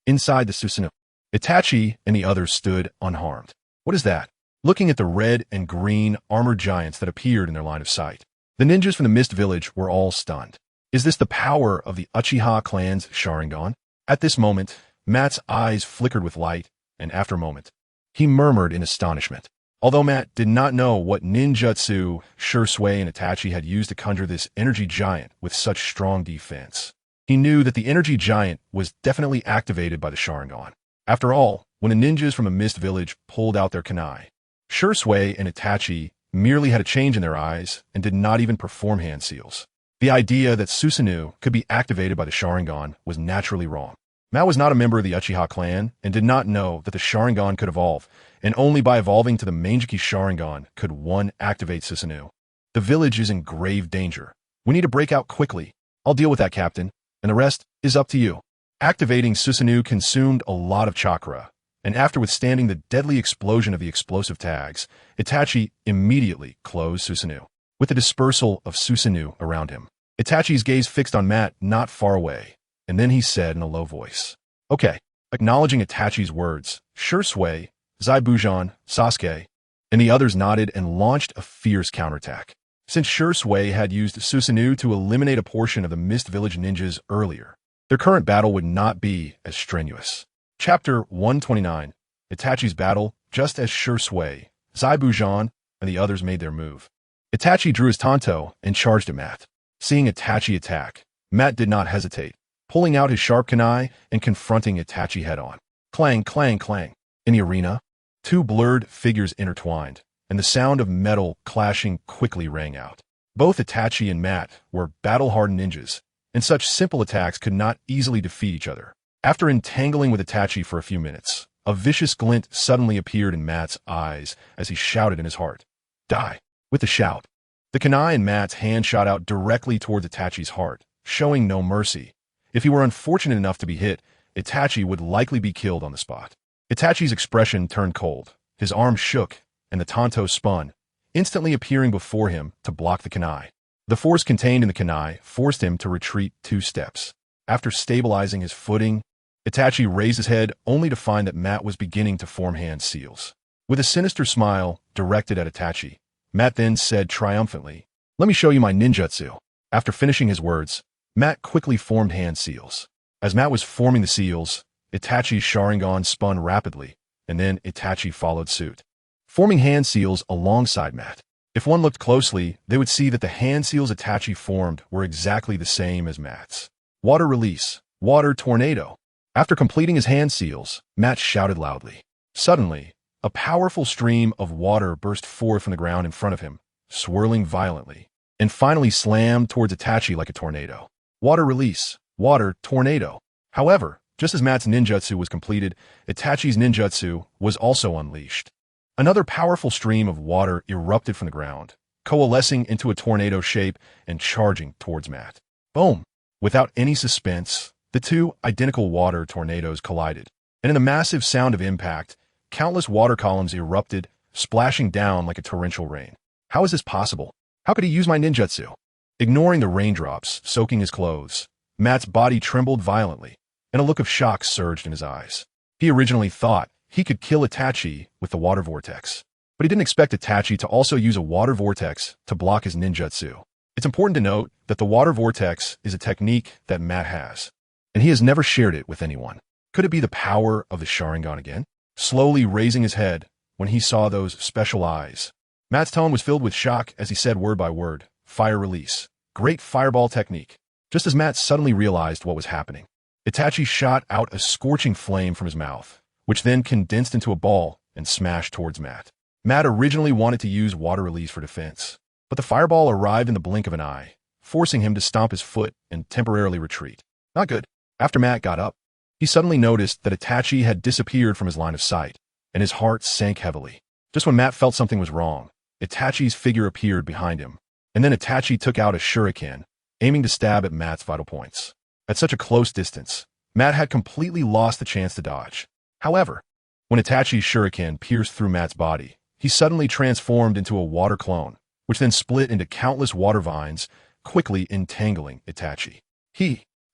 Inside the Susanoo, Itachi and the others stood unharmed. What is that? Looking at the red and green armored giants that appeared in their line of sight, the ninjas from the Mist Village were all stunned. Is this the power of the Uchiha clan's Sharingan? At this moment, Matt's eyes flickered with light, and after a moment, he murmured in astonishment. Although Matt did not know what ninjutsu Shursui and Itachi had used to conjure this energy giant with such strong defense, he knew that the energy giant was definitely activated by the Sharingan. After all, when the ninjas from a Mist Village pulled out their kunai, Shursui and Itachi merely had a change in their eyes and did not even perform hand seals. The idea that Susanoo could be activated by the Sharingan was naturally wrong. Matt was not a member of the Uchiha clan and did not know that the Sharingan could evolve, and only by evolving to the Manjiki Sharingan could one activate Susanoo. The village is in grave danger. We need to break out quickly. I'll deal with that, Captain, and the rest is up to you. Activating Susanoo consumed a lot of chakra, and after withstanding the deadly explosion of the explosive tags, Itachi immediately closed Susanoo, with the dispersal of Susanoo around him. Itachi's gaze fixed on Matt not far away, and then he said in a low voice, "Okay." Acknowledging Itachi's words, Shursui, Zaibujan, Sasuke, and the others nodded and launched a fierce counterattack. Since Shursui had used Susanoo to eliminate a portion of the Mist Village ninjas earlier, their current battle would not be as strenuous. Chapter 129, Itachi's Battle. Just as Shursui, Zaibujan, and the others made their move, Itachi drew his tanto and charged at Matt. Seeing Itachi attack, Matt did not hesitate, pulling out his sharp kunai and confronting Itachi head-on. Clang, clang, clang. In the arena, two blurred figures intertwined, and the sound of metal clashing quickly rang out. Both Itachi and Matt were battle-hardened ninjas, and such simple attacks could not easily defeat each other. After entangling with Itachi for a few minutes, a vicious glint suddenly appeared in Matt's eyes as he shouted in his heart, "Die!" With the shout, the kunai in Matt's hand shot out directly towards Itachi's heart, showing no mercy. If he were unfortunate enough to be hit, Itachi would likely be killed on the spot. Itachi's expression turned cold, his arm shook, and the tanto spun, instantly appearing before him to block the kunai. The force contained in the kunai forced him to retreat 2 steps. After stabilizing his footing, Itachi raised his head only to find that Matt was beginning to form hand seals. With a sinister smile directed at Itachi, Matt then said triumphantly, "Let me show you my ninjutsu." After finishing his words, Matt quickly formed hand seals. As Matt was forming the seals, Itachi's Sharingan spun rapidly, and then Itachi followed suit, forming hand seals alongside Matt. If one looked closely, they would see that the hand seals Itachi formed were exactly the same as Matt's. Water release, water tornado. After completing his hand seals, Matt shouted loudly. Suddenly, a powerful stream of water burst forth from the ground in front of him, swirling violently, and finally slammed towards Itachi like a tornado. Water release, water tornado. However, just as Matt's ninjutsu was completed, Itachi's ninjutsu was also unleashed. Another powerful stream of water erupted from the ground, coalescing into a tornado shape and charging towards Matt. Boom! Without any suspense, the two identical water tornadoes collided, and in the massive sound of impact, countless water columns erupted, splashing down like a torrential rain. How is this possible? How could he use my ninjutsu? Ignoring the raindrops soaking his clothes, Matt's body trembled violently, and a look of shock surged in his eyes. He originally thought he could kill Itachi with the water vortex, but he didn't expect Itachi to also use a water vortex to block his ninjutsu. It's important to note that the water vortex is a technique that Matt has, and he has never shared it with anyone. Could it be the power of the Sharingan again? Slowly raising his head when he saw those special eyes, Matt's tone was filled with shock as he said word by word, "Fire release. Great fireball technique." Just as Matt suddenly realized what was happening, Itachi shot out a scorching flame from his mouth, which then condensed into a ball and smashed towards Matt. Matt originally wanted to use water release for defense, but the fireball arrived in the blink of an eye, forcing him to stomp his foot and temporarily retreat. Not good. After Matt got up, he suddenly noticed that Itachi had disappeared from his line of sight, and his heart sank heavily. Just when Matt felt something was wrong, Itachi's figure appeared behind him, and then Itachi took out a shuriken, aiming to stab at Matt's vital points. At such a close distance, Matt had completely lost the chance to dodge. However, when Itachi's shuriken pierced through Matt's body, he suddenly transformed into a water clone, which then split into countless water vines, quickly entangling Itachi.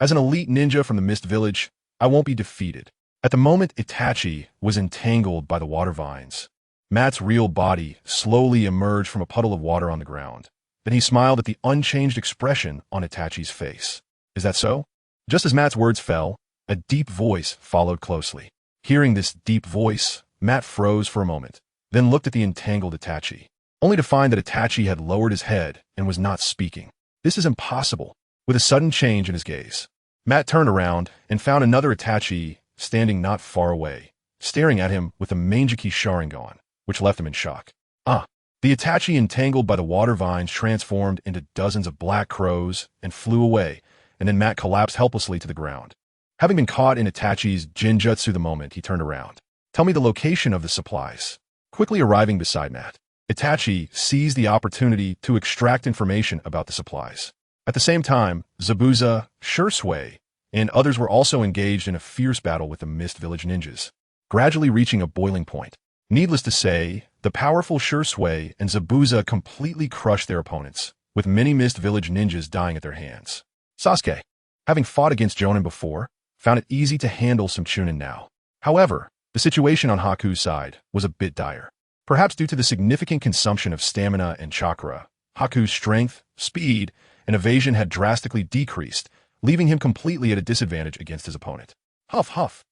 As an elite ninja from the Mist Village, I won't be defeated. At the moment Itachi was entangled by the water vines, Matt's real body slowly emerged from a puddle of water on the ground. Then he smiled at the unchanged expression on Itachi's face. Is that so? Just as Matt's words fell, a deep voice followed closely. Hearing this deep voice, Matt froze for a moment, then looked at the entangled Itachi, only to find that Itachi had lowered his head and was not speaking. This is impossible. With a sudden change in his gaze, Matt turned around and found another Itachi standing not far away, staring at him with a Mangeki Sharingan, which left him in shock. The Itachi entangled by the water vines transformed into dozens of black crows and flew away, and then Matt collapsed helplessly to the ground. Having been caught in Itachi's Jinjutsu the moment he turned around, "Tell me the location of the supplies." Quickly arriving beside Matt, Itachi seized the opportunity to extract information about the supplies. At the same time, Zabuza, Shursui, and others were also engaged in a fierce battle with the Mist Village ninjas, gradually reaching a boiling point. Needless to say, the powerful Shursui and Zabuza completely crushed their opponents, with many Mist Village ninjas dying at their hands. Sasuke, having fought against Jonin before, found it easy to handle some Chunin now. However, the situation on Haku's side was a bit dire. Perhaps due to the significant consumption of stamina and chakra, Haku's strength, speed, and evasion had drastically decreased, leaving him completely at a disadvantage against his opponent. Huff, huff.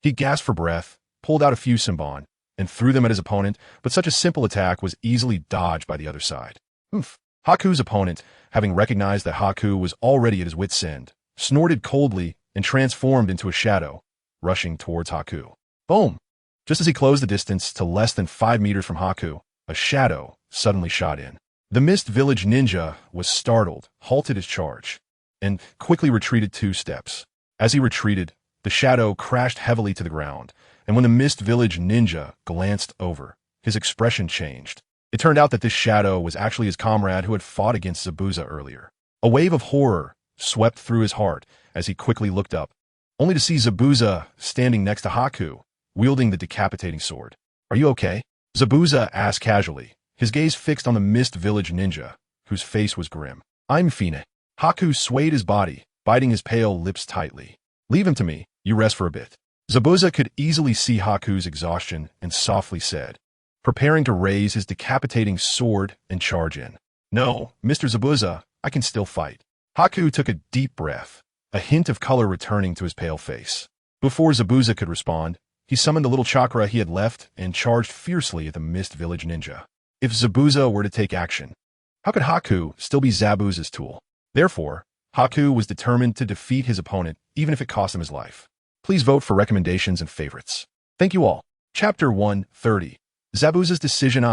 He gasped for breath, pulled out a few Senbon, and threw them at his opponent, but such a simple attack was easily dodged by the other side. Haku's opponent, having recognized that Haku was already at his wit's end, snorted coldly and transformed into a shadow, rushing towards Haku. Boom! Just as he closed the distance to less than 5 meters from Haku, a shadow suddenly shot in. The Mist Village ninja was startled, halted his charge, and quickly retreated 2 steps. As he retreated, the shadow crashed heavily to the ground, and when the Mist Village ninja glanced over, his expression changed. It turned out that this shadow was actually his comrade who had fought against Zabuza earlier. A wave of horror swept through his heart as he quickly looked up, only to see Zabuza standing next to Haku, wielding the decapitating sword. "Are you okay?" Zabuza asked casually, his gaze fixed on the Mist Village ninja, whose face was grim. "I'm fine." Haku swayed his body, biting his pale lips tightly. "Leave him to me, you rest for a bit." Zabuza could easily see Haku's exhaustion and softly said, preparing to raise his decapitating sword and charge in. "No, Mr. Zabuza, I can still fight." Haku took a deep breath, a hint of color returning to his pale face. Before Zabuza could respond, he summoned the little chakra he had left and charged fiercely at the Mist Village ninja. If Zabuza were to take action, how could Haku still be Zabuza's tool? Therefore, Haku was determined to defeat his opponent, even if it cost him his life. Please vote for recommendations and favorites. Thank you all. Chapter 130. Zabuza's decision.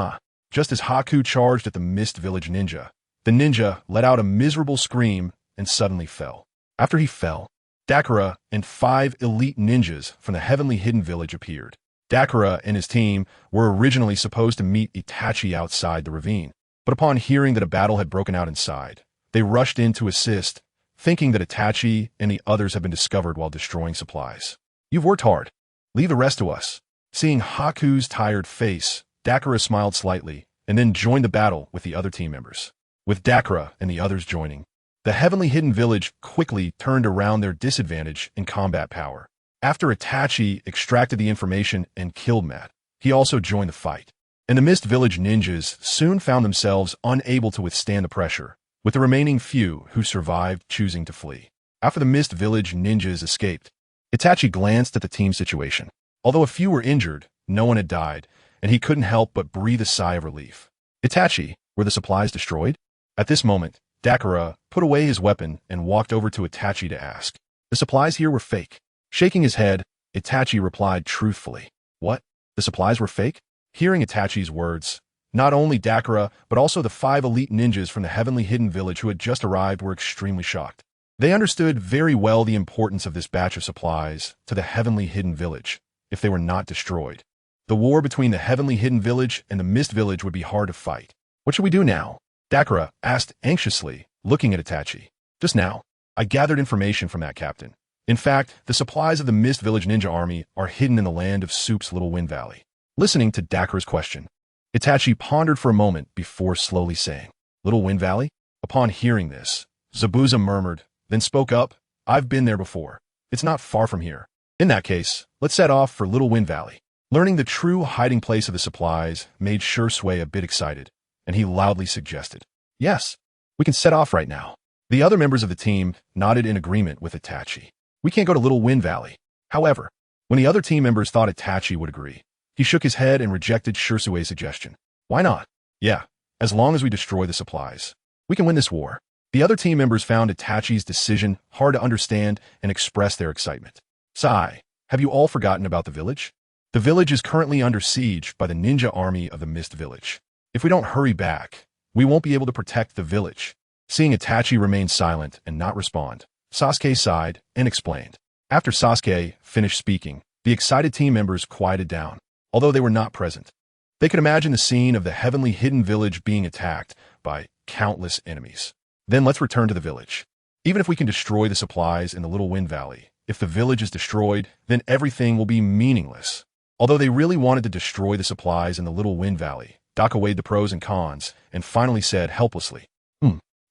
Just as Haku charged at the Mist Village ninja, the ninja let out a miserable scream and suddenly fell. After he fell, Dakura and 5 elite ninjas from the Heavenly Hidden Village appeared. Dakura and his team were originally supposed to meet Itachi outside the ravine, but upon hearing that a battle had broken out inside, they rushed in to assist, thinking that Itachi and the others have been discovered while destroying supplies. You've worked hard. Leave the rest to us. Seeing Haku's tired face, Dakara smiled slightly and then joined the battle with the other team members. With Dakara and the others joining, the Heavenly Hidden Village quickly turned around their disadvantage in combat power. After Itachi extracted the information and killed Matt, he also joined the fight. And the Mist Village ninjas soon found themselves unable to withstand the pressure, with the remaining few who survived choosing to flee. After the Mist Village ninjas escaped, Itachi glanced at the team situation. Although a few were injured, no one had died, and he couldn't help but breathe a sigh of relief. Itachi, were the supplies destroyed? At this moment, Dakara put away his weapon and walked over to Itachi to ask. The supplies here were fake. Shaking his head, Itachi replied truthfully. What? The supplies were fake? Hearing Itachi's words, not only Dakara, but also the 5 elite ninjas from the Heavenly Hidden Village who had just arrived were extremely shocked. They understood very well the importance of this batch of supplies to the Heavenly Hidden Village if they were not destroyed. The war between the Heavenly Hidden Village and the Mist Village would be hard to fight. What should we do now? Dakara asked anxiously, looking at Itachi. Just now, I gathered information from that captain. In fact, the supplies of the Mist Village ninja army are hidden in the land of Soup's Little Wind Valley. Listening to Dakara's question, Itachi pondered for a moment before slowly saying, Little Wind Valley? Upon hearing this, Zabuza murmured, then spoke up, I've been there before. It's not far from here. In that case, let's set off for Little Wind Valley. Learning the true hiding place of the supplies made Shui a bit excited, and he loudly suggested, Yes, we can set off right now. The other members of the team nodded in agreement with Itachi. We can't go to Little Wind Valley. However, when the other team members thought Itachi would agree, he shook his head and rejected Shui's suggestion. Why not? Yeah, as long as we destroy the supplies. We can win this war. The other team members found Itachi's decision hard to understand and expressed their excitement. Sai, have you all forgotten about the village? The village is currently under siege by the ninja army of the Mist Village. If we don't hurry back, we won't be able to protect the village. Seeing Itachi remain silent and not respond, Sasuke sighed and explained. After Sasuke finished speaking, the excited team members quieted down, although they were not present. They could imagine the scene of the Heavenly Hidden Village being attacked by countless enemies. Then let's return to the village. Even if we can destroy the supplies in the Little Wind Valley, if the village is destroyed, then everything will be meaningless. Although they really wanted to destroy the supplies in the Little Wind Valley, Daka weighed the pros and cons and finally said helplessly,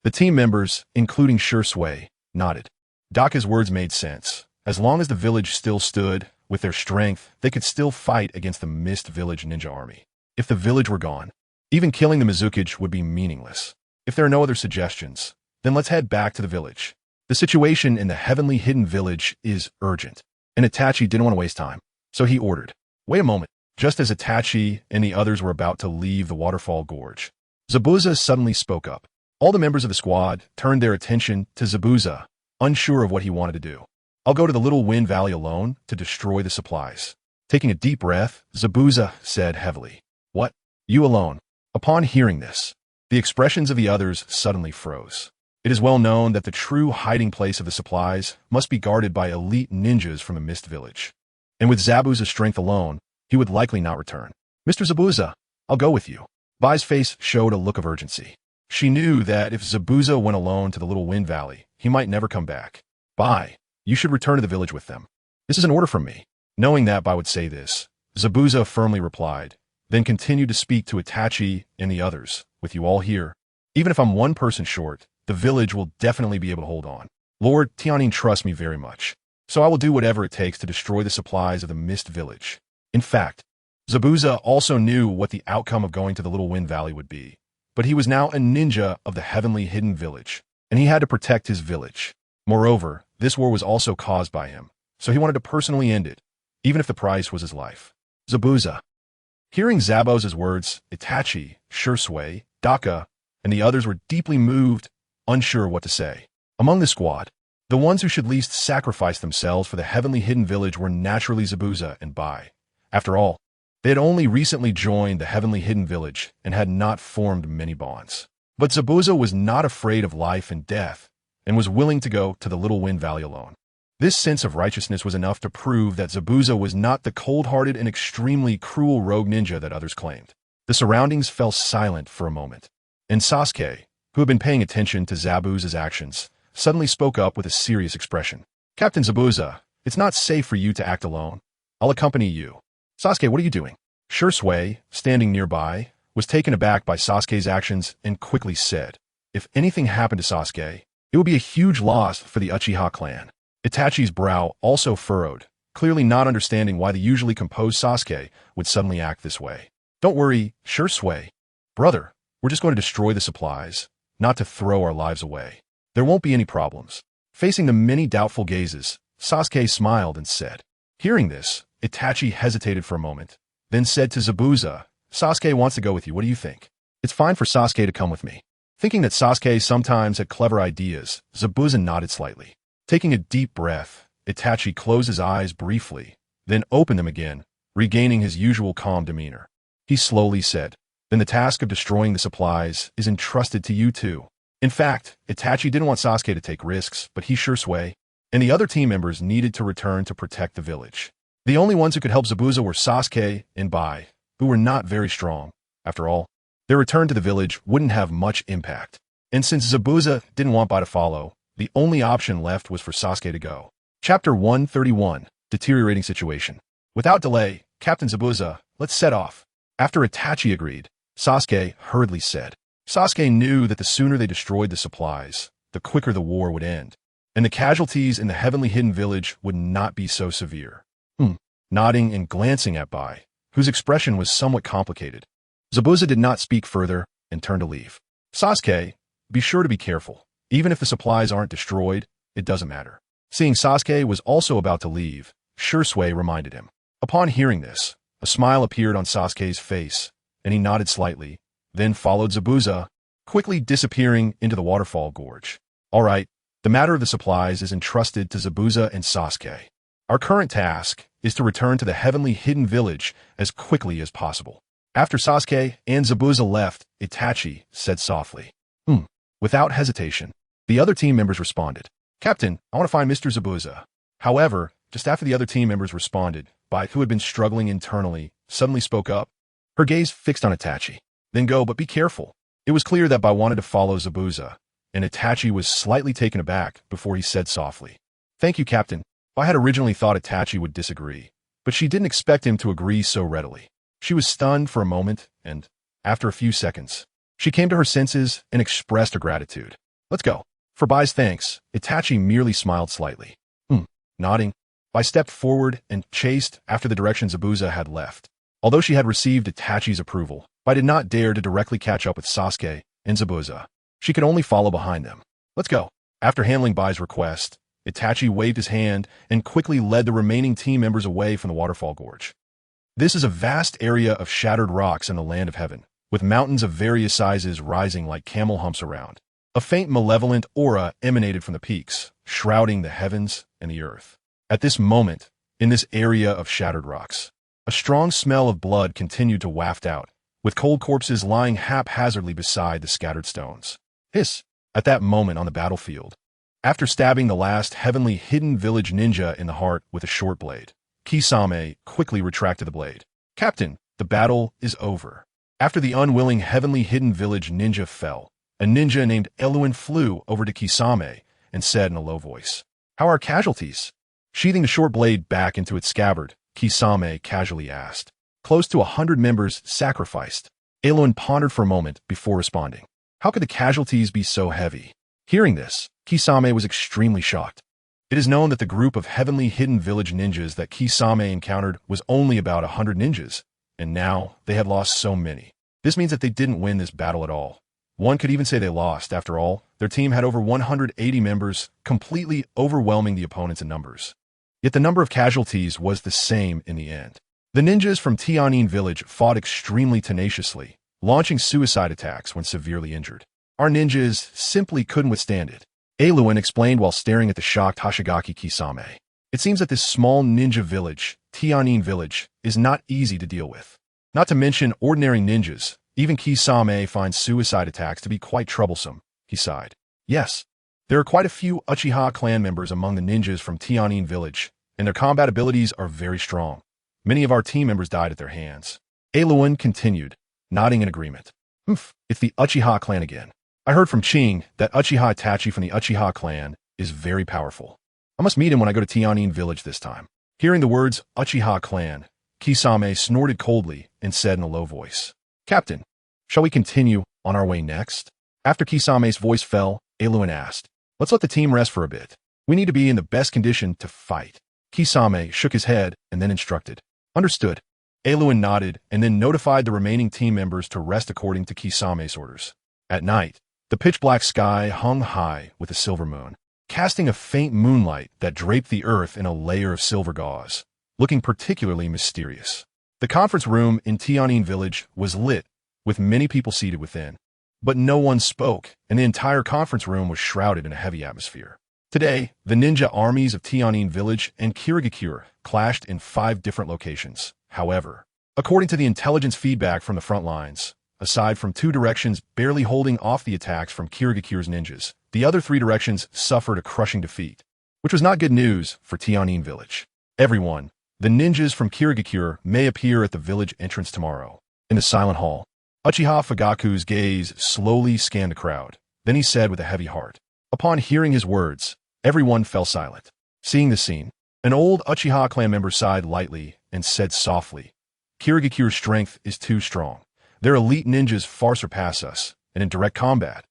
The team members, including Shui, nodded. Daka's words made sense. As long as the village still stood, with their strength, they could still fight against the Mist Village ninja army. If the village were gone, even killing the Mizukage would be meaningless. If there are no other suggestions, then let's head back to the village. The situation in the Heavenly Hidden Village is urgent, and Itachi didn't want to waste time, so he ordered. Wait a moment. Just as Itachi and the others were about to leave the Waterfall Gorge, Zabuza suddenly spoke up. All the members of the squad turned their attention to Zabuza, unsure of what he wanted to do. I'll go to the Little Wind Valley alone to destroy the supplies. Taking a deep breath, Zabuza said heavily, What? You alone? Upon hearing this, the expressions of the others suddenly froze. It is well known that the true hiding place of the supplies must be guarded by elite ninjas from the Mist Village. And with Zabuza's strength alone, he would likely not return. Mr. Zabuza, I'll go with you. Bai's face showed a look of urgency. She knew that if Zabuza went alone to the Little Wind Valley, he might never come back. Bai, you should return to the village with them. This is an order from me. Knowing that Bai would say this, Zabuza firmly replied, then continued to speak to Itachi and the others. With you all here, even if I'm one person short, the village will definitely be able to hold on. Lord Tianyin trusts me very much, so I will do whatever it takes to destroy the supplies of the Mist Village. In fact, Zabuza also knew what the outcome of going to the Little Wind Valley would be, but he was now a ninja of the Heavenly Hidden Village, and he had to protect his village. Moreover, this war was also caused by him, so he wanted to personally end it, even if the price was his life. Zabuza. Hearing Zabuza's words, Itachi, Shui, Daka, and the others were deeply moved, unsure what to say. Among the squad, the ones who should least sacrifice themselves for the Heavenly Hidden Village were naturally Zabuza and Bai. After all, they had only recently joined the Heavenly Hidden Village and had not formed many bonds. But Zabuza was not afraid of life and death, and was willing to go to the Little Wind Valley alone. This sense of righteousness was enough to prove that Zabuza was not the cold-hearted and extremely cruel rogue ninja that others claimed. The surroundings fell silent for a moment, and Sasuke, who had been paying attention to Zabuza's actions, suddenly spoke up with a serious expression. Captain Zabuza, it's not safe for you to act alone. I'll accompany you. Sasuke, what are you doing? Sure, standing nearby, was taken aback by Sasuke's actions and quickly said, if anything happened to Sasuke, it would be a huge loss for the Uchiha clan. Itachi's brow also furrowed, clearly not understanding why the usually composed Sasuke would suddenly act this way. Don't worry, Sure. Brother, we're just going to destroy the supplies, not to throw our lives away. There won't be any problems. Facing the many doubtful gazes, Sasuke smiled and said. Hearing this, Itachi hesitated for a moment, then said to Zabuza, Sasuke wants to go with you, what do you think? It's fine for Sasuke to come with me. Thinking that Sasuke sometimes had clever ideas, Zabuza nodded slightly. Taking a deep breath, Itachi closed his eyes briefly, then opened them again, regaining his usual calm demeanor. He slowly said, then the task of destroying the supplies is entrusted to you too. In fact, Itachi didn't want Sasuke to take risks, but he Sure and the other team members needed to return to protect the village. The only ones who could help Zabuza were Sasuke and Bai, who were not very strong. After all, their return to the village wouldn't have much impact. And since Zabuza didn't want Bai to follow, the only option left was for Sasuke to go. Chapter 131, Deteriorating Situation. Without delay, Captain Zabuza, let's set off. After Itachi agreed, Sasuke hurriedly said. Sasuke knew that the sooner they destroyed the supplies, the quicker the war would end, and the casualties in the heavenly hidden village would not be so severe. Nodding and glancing at Bai, whose expression was somewhat complicated, Zabuza did not speak further and turned to leave. Sasuke, be sure to be careful. Even if the supplies aren't destroyed, it doesn't matter. Seeing Sasuke was also about to leave, Sure reminded him. Upon hearing this, a smile appeared on Sasuke's face, and he nodded slightly, then followed Zabuza, quickly disappearing into the waterfall gorge. All right, the matter of the supplies is entrusted to Zabuza and Sasuke. Our current task is to return to the heavenly hidden village as quickly as possible. After Sasuke and Zabuza left, Itachi said softly. Without hesitation, the other team members responded. Captain, I want to find Mr. Zabuza. However, just after the other team members responded, Bai, who had been struggling internally, suddenly spoke up. Her gaze fixed on Itachi. Then go, but be careful. It was clear that Bai wanted to follow Zabuza, and Itachi was slightly taken aback before he said softly. Thank you, Captain. Bai had originally thought Itachi would disagree, but she didn't expect him to agree so readily. She was stunned for a moment, and, after a few seconds, she came to her senses and expressed her gratitude. Let's go. For Bai's thanks, Itachi merely smiled slightly. Nodding, Bai stepped forward and chased after the direction Zabuza had left. Although she had received Itachi's approval, Bai did not dare to directly catch up with Sasuke and Zabuza. She could only follow behind them. Let's go. After handling Bai's request, Itachi waved his hand and quickly led the remaining team members away from the waterfall gorge. This is a vast area of shattered rocks in the land of heaven, with mountains of various sizes rising like camel humps around. A faint malevolent aura emanated from the peaks, shrouding the heavens and the earth. At this moment, in this area of shattered rocks, a strong smell of blood continued to waft out, with cold corpses lying haphazardly beside the scattered stones. Hiss! At that moment on the battlefield, after stabbing the last heavenly hidden village ninja in the heart with a short blade, Kisame quickly retracted the blade. Captain, the battle is over. After the unwilling heavenly hidden village ninja fell, a ninja named LinFeng flew over to Kisame and said in a low voice, How are casualties? Sheathing the short blade back into its scabbard, Kisame casually asked. Close to 100 members sacrificed. LinFeng pondered for a moment before responding. How could the casualties be so heavy? Hearing this, Kisame was extremely shocked. It is known that the group of heavenly hidden village ninjas that Kisame encountered was only about 100 ninjas, and now they had lost so many. This means that they didn't win this battle at all. One could even say they lost. After all, their team had over 180 members, completely overwhelming the opponents in numbers. Yet the number of casualties was the same in the end. The ninjas from Tianin village fought extremely tenaciously, launching suicide attacks when severely injured. Our ninjas simply couldn't withstand it. LinFeng explained while staring at the shocked Hoshigaki Kisame. It seems that this small ninja village, Tianin village, is not easy to deal with. Not to mention ordinary ninjas, even Kisame finds suicide attacks to be quite troublesome, he sighed. Yes, there are quite a few Uchiha clan members among the ninjas from Tianin village, and their combat abilities are very strong. Many of our team members died at their hands. LinFeng continued, nodding in agreement. It's the Uchiha clan again. I heard from Ching that Uchiha Itachi from the Uchiha clan is very powerful. I must meet him when I go to Tianin village this time. Hearing the words Uchiha clan, Kisame snorted coldly and said in a low voice, Captain, shall we continue on our way next? After Kisame's voice fell, Eluin asked, let's let the team rest for a bit. We need to be in the best condition to fight. Kisame shook his head and then instructed. Understood. Eluin nodded and then notified the remaining team members to rest according to Kisame's orders. At night, the pitch-black sky hung high with a silver moon, casting a faint moonlight that draped the earth in a layer of silver gauze, looking particularly mysterious. The conference room in Tianin village was lit, with many people seated within. But no one spoke, and the entire conference room was shrouded in a heavy atmosphere. Today, the ninja armies of Tianin village and Kirigakure clashed in 5 different locations. However, according to the intelligence feedback from the front lines, aside from 2 directions barely holding off the attacks from Kirigakure's ninjas, the other 3 directions suffered a crushing defeat, which was not good news for Tianin village. Everyone, the ninjas from Kirigakure may appear at the village entrance tomorrow. In the silent hall, Uchiha Fugaku's gaze slowly scanned the crowd. Then he said with a heavy heart. Upon hearing his words, everyone fell silent. Seeing the scene, an old Uchiha clan member sighed lightly and said softly, Kirigakure's strength is too strong. Their elite ninjas far surpass us, and in direct combat,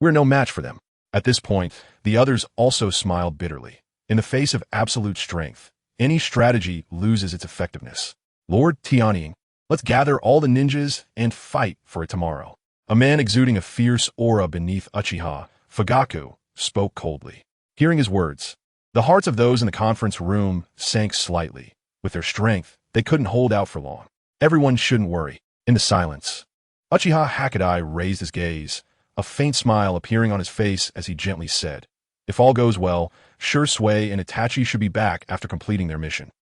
we're no match for them. At this point, the others also smiled bitterly. In the face of absolute strength, any strategy loses its effectiveness. Lord Tianyin, let's gather all the ninjas and fight for it tomorrow. A man exuding a fierce aura beneath Uchiha Fugaku spoke coldly. Hearing his words, the hearts of those in the conference room sank slightly. With their strength, they couldn't hold out for long. Everyone shouldn't worry. In the silence, Uchiha Hakadai raised his gaze, a faint smile appearing on his face as he gently said, if all goes well, Sure and Itachi should be back after completing their mission.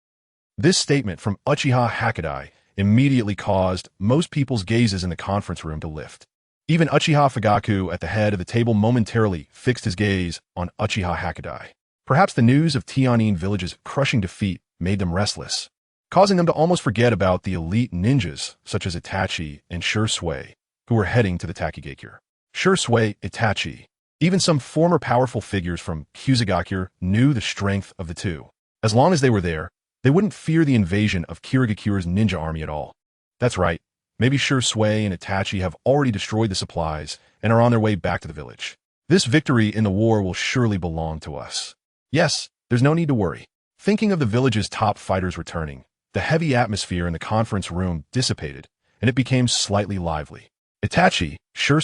This statement from Uchiha Hakadai immediately caused most people's gazes in the conference room to lift. Even Uchiha Fugaku at the head of the table momentarily fixed his gaze on Uchiha Hakadai. Perhaps the news of Tianin village's crushing defeat made them restless, causing them to almost forget about the elite ninjas such as Itachi and Sure, who were heading to the Takigakure. Sure, Itachi, even some former powerful figures from Kyuzugakure knew the strength of the two. As long as they were there, they wouldn't fear the invasion of Kirigakure's ninja army at all. That's right. Maybe Sure and Itachi have already destroyed the supplies and are on their way back to the village. This victory in the war will surely belong to us. Yes, there's no need to worry. Thinking of the village's top fighters returning, the heavy atmosphere in the conference room dissipated, and it became slightly lively. Itachi, Sure,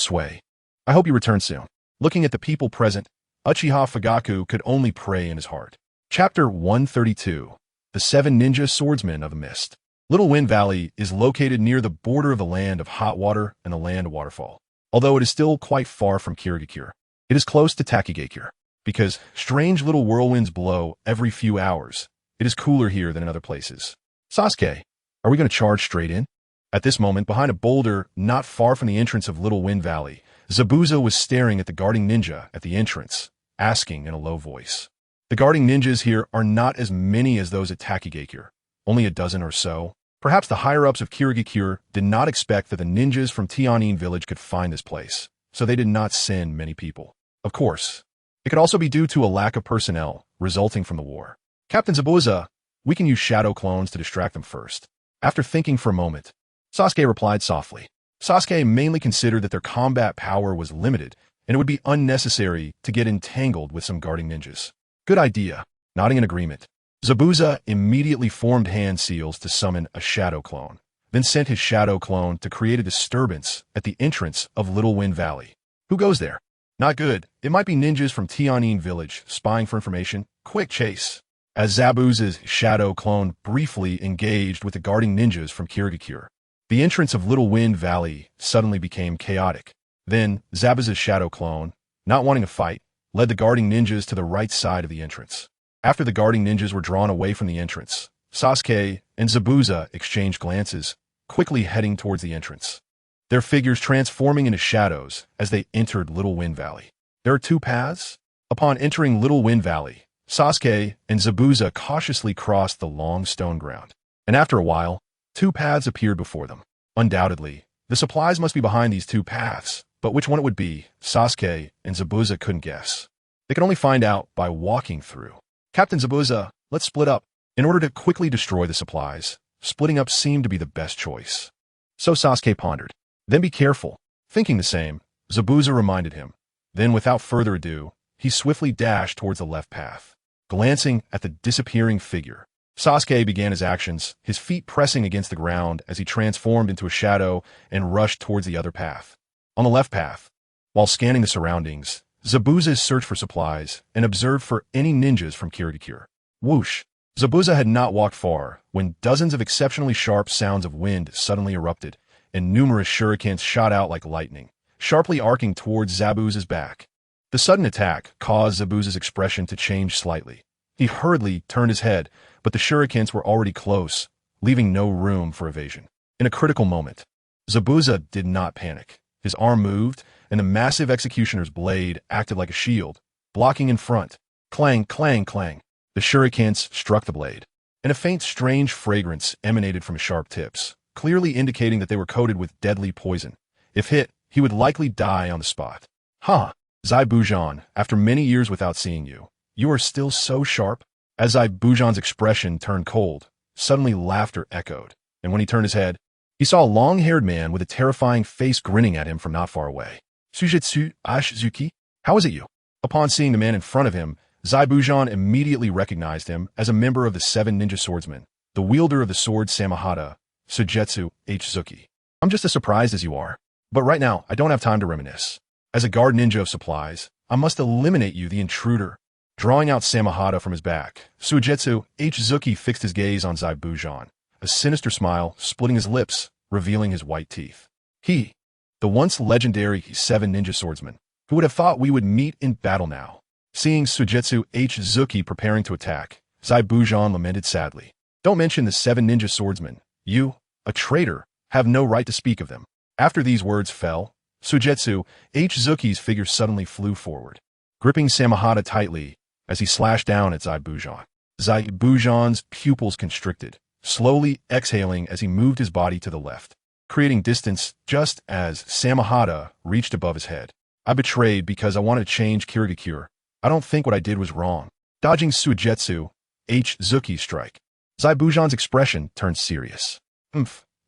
I hope you return soon. Looking at the people present, Uchiha Fugaku could only pray in his heart. Chapter 132. The 7 Ninja Swordsmen of the Mist. Little Wind Valley is located near the border of the land of hot water and the land of waterfall. Although it is still quite far from Kirigakure, it is close to Takigakure. Because strange little whirlwinds blow every few hours, it is cooler here than in other places. Sasuke, are we going to charge straight in? At this moment, behind a boulder not far from the entrance of Little Wind Valley, Zabuza was staring at the guarding ninja at the entrance, asking in a low voice. The guarding ninjas here are not as many as those at Takigakure, only a dozen or so. Perhaps the higher-ups of Kirigakure did not expect that the ninjas from Tianin village could find this place, so they did not send many people. Of course, it could also be due to a lack of personnel resulting from the war. Captain Zabuza, we can use shadow clones to distract them first. After thinking for a moment, Sasuke replied softly. Sasuke mainly considered that their combat power was limited, and it would be unnecessary to get entangled with some guarding ninjas. Good idea. Nodding in agreement, Zabuza immediately formed hand seals to summon a shadow clone, then sent his shadow clone to create a disturbance at the entrance of Little Wind Valley. Who goes there? Not good. It might be ninjas from Tianin village, spying for information. Quick chase. As Zabuza's shadow clone briefly engaged with the guarding ninjas from Kirigakure, the entrance of Little Wind Valley suddenly became chaotic. Then, Zabuza's shadow clone, not wanting to fight, led the guarding ninjas to the right side of the entrance. After the guarding ninjas were drawn away from the entrance, Sasuke and Zabuza exchanged glances, quickly heading towards the entrance, their figures transforming into shadows as they entered Little Wind Valley. There are 2 paths. Upon entering Little Wind Valley, Sasuke and Zabuza cautiously crossed the long stone ground, and after a while, 2 paths appeared before them. Undoubtedly, the supplies must be behind these 2 paths, But which one it would be, Sasuke and Zabuza couldn't guess. They could only find out by walking through. Captain Zabuza, let's split up. In order to quickly destroy the supplies, splitting up seemed to be the best choice. So Sasuke pondered. Then be careful. Thinking the same, Zabuza reminded him. Then without further ado, he swiftly dashed towards the left path. Glancing at the disappearing figure, Sasuke began his actions, his feet pressing against the ground as he transformed into a shadow and rushed towards the other path. On the left path, while scanning the surroundings, Zabuza searched for supplies and observed for any ninjas from cure to cure. Whoosh! Zabuza had not walked far when dozens of exceptionally sharp sounds of wind suddenly erupted, and numerous shurikens shot out like lightning, sharply arcing towards Zabuza's back. The sudden attack caused Zabuza's expression to change slightly. He hurriedly turned his head, but the shurikens were already close, leaving no room for evasion. In a critical moment, Zabuza did not panic. His arm moved, and the massive executioner's blade acted like a shield, blocking in front. Clang, clang, clang. The shurikens struck the blade, and a faint, strange fragrance emanated from his sharp tips, clearly indicating that they were coated with deadly poison. If hit, he would likely die on the spot. Huh, Zaibujan, after many years without seeing you, you are still so sharp? As Zaibujan's expression turned cold, suddenly laughter echoed, and when he turned his head, he saw a long-haired man with a terrifying face grinning at him from not far away. Sujetsu asSasuke, how is it you? Upon seeing the man in front of him, Zaibujan immediately recognized him as a member of the 7 ninja swordsmen, the wielder of the sword Samahata, Sujetsu asSasuke. I'm just as surprised as you are. But right now, I don't have time to reminisce. As a guard ninja of supplies, I must eliminate you, the intruder. Drawing out Samahata from his back, Sujetsu asSasuke fixed his gaze on Zaibujan, a sinister smile splitting his lips, revealing his white teeth. He, the once legendary 7 ninja swordsman, who would have thought we would meet in battle now. Seeing Sujetsu asSasuke preparing to attack, Zaibujan lamented sadly. Don't mention the 7 ninja swordsmen. You, a traitor, have no right to speak of them. After these words fell, Sujetsu asSasuke's figure suddenly flew forward, gripping Samahata tightly as he slashed down at Zaibujan. Zaibujan's pupils constricted, slowly exhaling as he moved his body to the left, creating distance just as Samahata reached above his head. I betrayed because I wanted to change cure to cure. I don't think what I did was wrong. Dodging Sujetsu asSasuke's strike, Zaibujan's expression turned serious.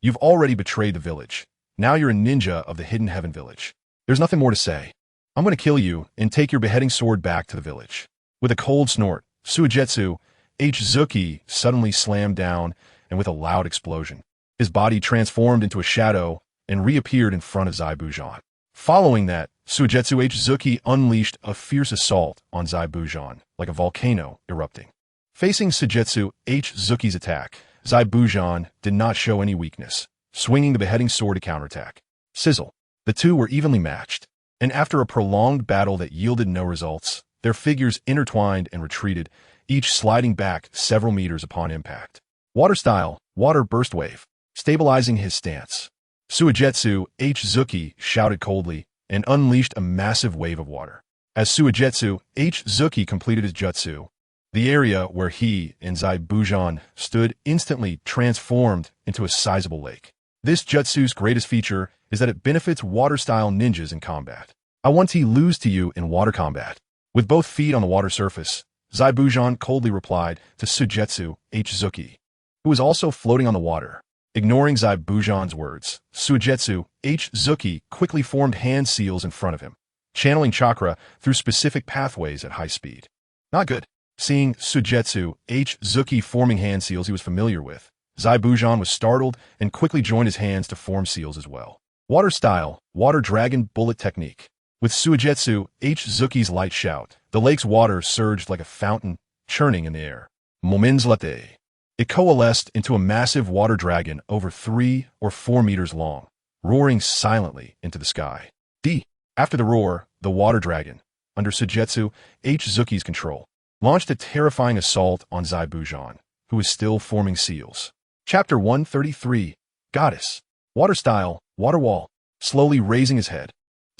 You've already betrayed the village. Now you're a ninja of the Hidden Heaven village. There's nothing more to say. I'm going to kill you and take your beheading sword back to the village. With a cold snort, Sujetsu asSasuke suddenly slammed down and with a loud explosion, his body transformed into a shadow and reappeared in front of Zaibujan. Following that, Sujetsu asSasuke unleashed a fierce assault on Zaibujan, like a volcano erupting. Facing Sujetsu asSasuke's attack, Zaibujan did not show any weakness, swinging the beheading sword to counterattack. Sizzle. The two were evenly matched, and after a prolonged battle that yielded no results, their figures intertwined and retreated, each sliding back several meters upon impact. Water style, water burst wave, stabilizing his stance. Sujetsu asSasuke shouted coldly and unleashed a massive wave of water. As Sujetsu asSasuke completed his jutsu, the area where he and Zaibujan stood instantly transformed into a sizable lake. This jutsu's greatest feature is that it benefits water-style ninjas in combat. I want to lose to you in water combat. With both feet on the water surface, Zaibujan coldly replied to Sujetsu asSasuke, who was also floating on the water. Ignoring Zaibujan's words, Sujetsu asSasuke quickly formed hand seals in front of him, channeling chakra through specific pathways at high speed. Not good. Seeing Sujetsu asSasuke forming hand seals he was familiar with, Zaibujan was startled and quickly joined his hands to form seals as well. Water style, water dragon bullet technique. With Sujetsu asSasuke's light shout, the lake's water surged like a fountain, churning in the air. Moments later, it coalesced into a massive water dragon over 3 or 4 meters long, roaring silently into the sky. After the roar, the water dragon, under Sujetsu asSasuke's control, launched a terrifying assault on Zaibujan, who was still forming seals. Chapter 133, Goddess. Water style, water wall. Slowly raising his head,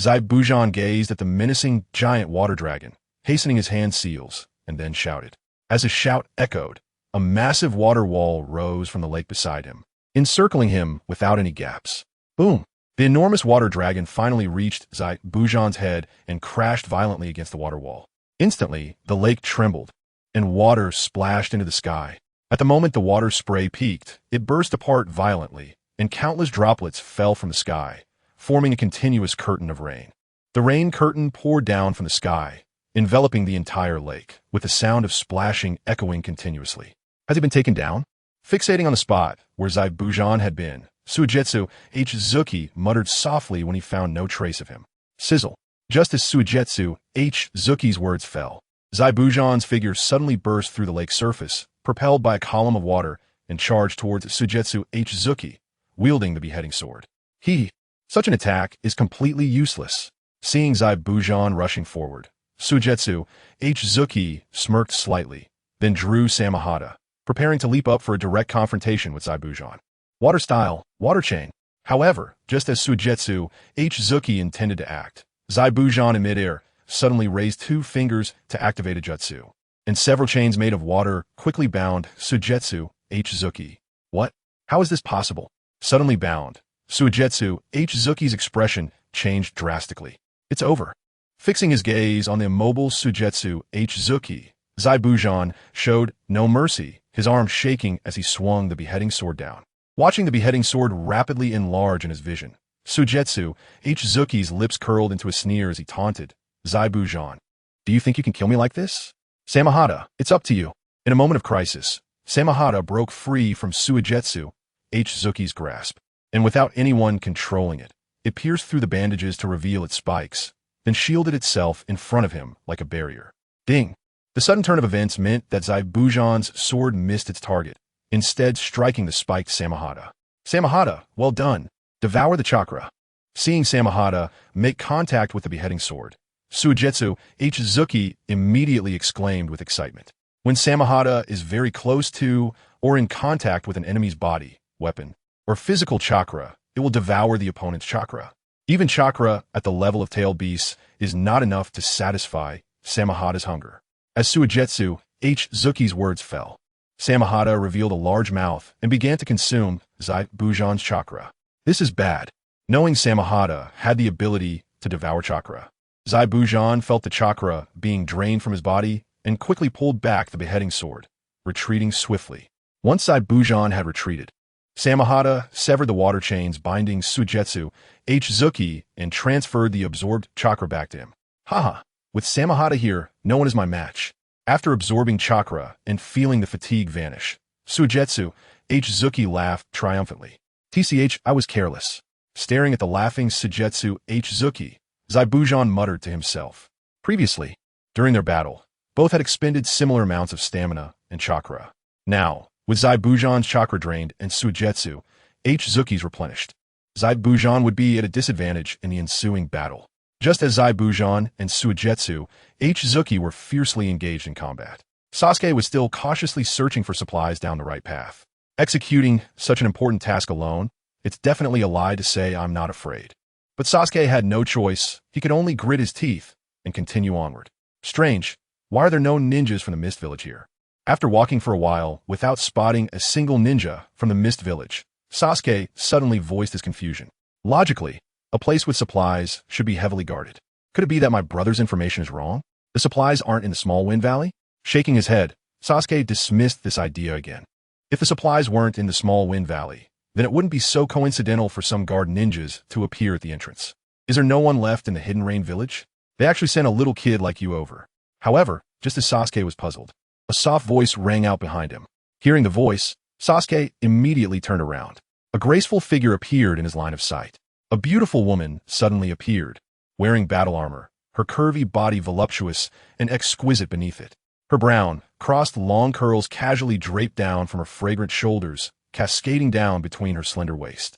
Zaibujan gazed at the menacing giant water dragon, hastening his hand seals, and then shouted. As his shout echoed, a massive water wall rose from the lake beside him, encircling him without any gaps. Boom! The enormous water dragon finally reached Zai Bujan's head and crashed violently against the water wall. Instantly, the lake trembled, and water splashed into the sky. At the moment the water spray peaked, it burst apart violently, and countless droplets fell from the sky, forming a continuous curtain of rain. The rain curtain poured down from the sky, enveloping the entire lake, with the sound of splashing echoing continuously. Has he been taken down? Fixating on the spot where Zai Bujan had been, Suigetsu H-Zuki muttered softly when he found no trace of him. Sizzle. Just as Suigetsu H-Zuki's words fell, Zai Bujan's figure suddenly burst through the lake's surface, propelled by a column of water, and charged towards Suigetsu H-Zuki, wielding the beheading sword. Such an attack is completely useless. Seeing Zai Bujan rushing forward, Suigetsu H-Zuki smirked slightly, then drew Samahata, preparing to leap up for a direct confrontation with Zai Bujan. Water style, water chain. However, just as Suigetsu H-Zuki intended to act, Zai Bujan in midair suddenly raised 2 fingers to activate a jutsu, and several chains made of water quickly bound Suigetsu H-Zuki. What? How is this possible? Suddenly bound, Suigetsu H-Zuki's expression changed drastically. It's over. Fixing his gaze on the immobile Suigetsu H-Zuki, Zai Bujan showed no mercy, his arm shaking as he swung the beheading sword down. Watching the beheading sword rapidly enlarge in his vision, Suigetsu H-Zuki's lips curled into a sneer as he taunted Zai Bujan. Do you think you can kill me like this? Samahata, it's up to you. In a moment of crisis, Samahata broke free from Suigetsu H-Zuki's grasp, and without anyone controlling it, it pierced through the bandages to reveal its spikes, then shielded itself in front of him like a barrier. Ding! The sudden turn of events meant that Zai Bujan's sword missed its target, instead striking the spiked Samahata. Samahata, well done. Devour the chakra. Seeing Samahata make contact with the beheading sword, Suigetsu H-Zuki immediately exclaimed with excitement. When Samahata is very close to or in contact with an enemy's body, weapon, or physical chakra, it will devour the opponent's chakra. Even chakra at the level of tailed beasts is not enough to satisfy Samahata's hunger. As Suigetsu H-Zuki's words fell, Samahata revealed a large mouth and began to consume Zai Bujan's chakra. This is bad. Knowing Samahata had the ability to devour chakra, Zai Bujan felt the chakra being drained from his body and quickly pulled back the beheading sword, retreating swiftly. Once Zai Bujan had retreated, Samahata severed the water chains binding Suigetsu H-Zuki and transferred the absorbed chakra back to him. Haha, with Samahata here, no one is my match. After absorbing chakra and feeling the fatigue vanish, Suigetsu H-Zuki laughed triumphantly. TCH, I was careless. Staring at the laughing Suigetsu H-Zuki, Zai Bujan muttered to himself. Previously, during their battle, both had expended similar amounts of stamina and chakra. Now, with Zai Bujan's chakra drained and Suigetsu H-Zuki's replenished, Zai Bujan would be at a disadvantage in the ensuing battle. Just as Zai Bujan and Suigetsu H-Zuki were fiercely engaged in combat, Sasuke was still cautiously searching for supplies down the right path. Executing such an important task alone, it's definitely a lie to say I'm not afraid. But Sasuke had no choice. He could only grit his teeth and continue onward. Strange, why are there no ninjas from the Mist Village here? After walking for a while without spotting a single ninja from the Mist Village, Sasuke suddenly voiced his confusion. Logically, a place with supplies should be heavily guarded. Could it be that my brother's information is wrong? The supplies aren't in the Small Wind Valley? Shaking his head, Sasuke dismissed this idea again. If the supplies weren't in the Small Wind Valley, then it wouldn't be so coincidental for some guard ninjas to appear at the entrance. Is there no one left in the Hidden Rain Village? They actually sent a little kid like you over. However, just as Sasuke was puzzled, a soft voice rang out behind him. Hearing the voice, Sasuke immediately turned around. A graceful figure appeared in his line of sight. A beautiful woman suddenly appeared, wearing battle armor, her curvy body voluptuous and exquisite beneath it. Her brown, crossed long curls casually draped down from her fragrant shoulders, cascading down between her slender waist.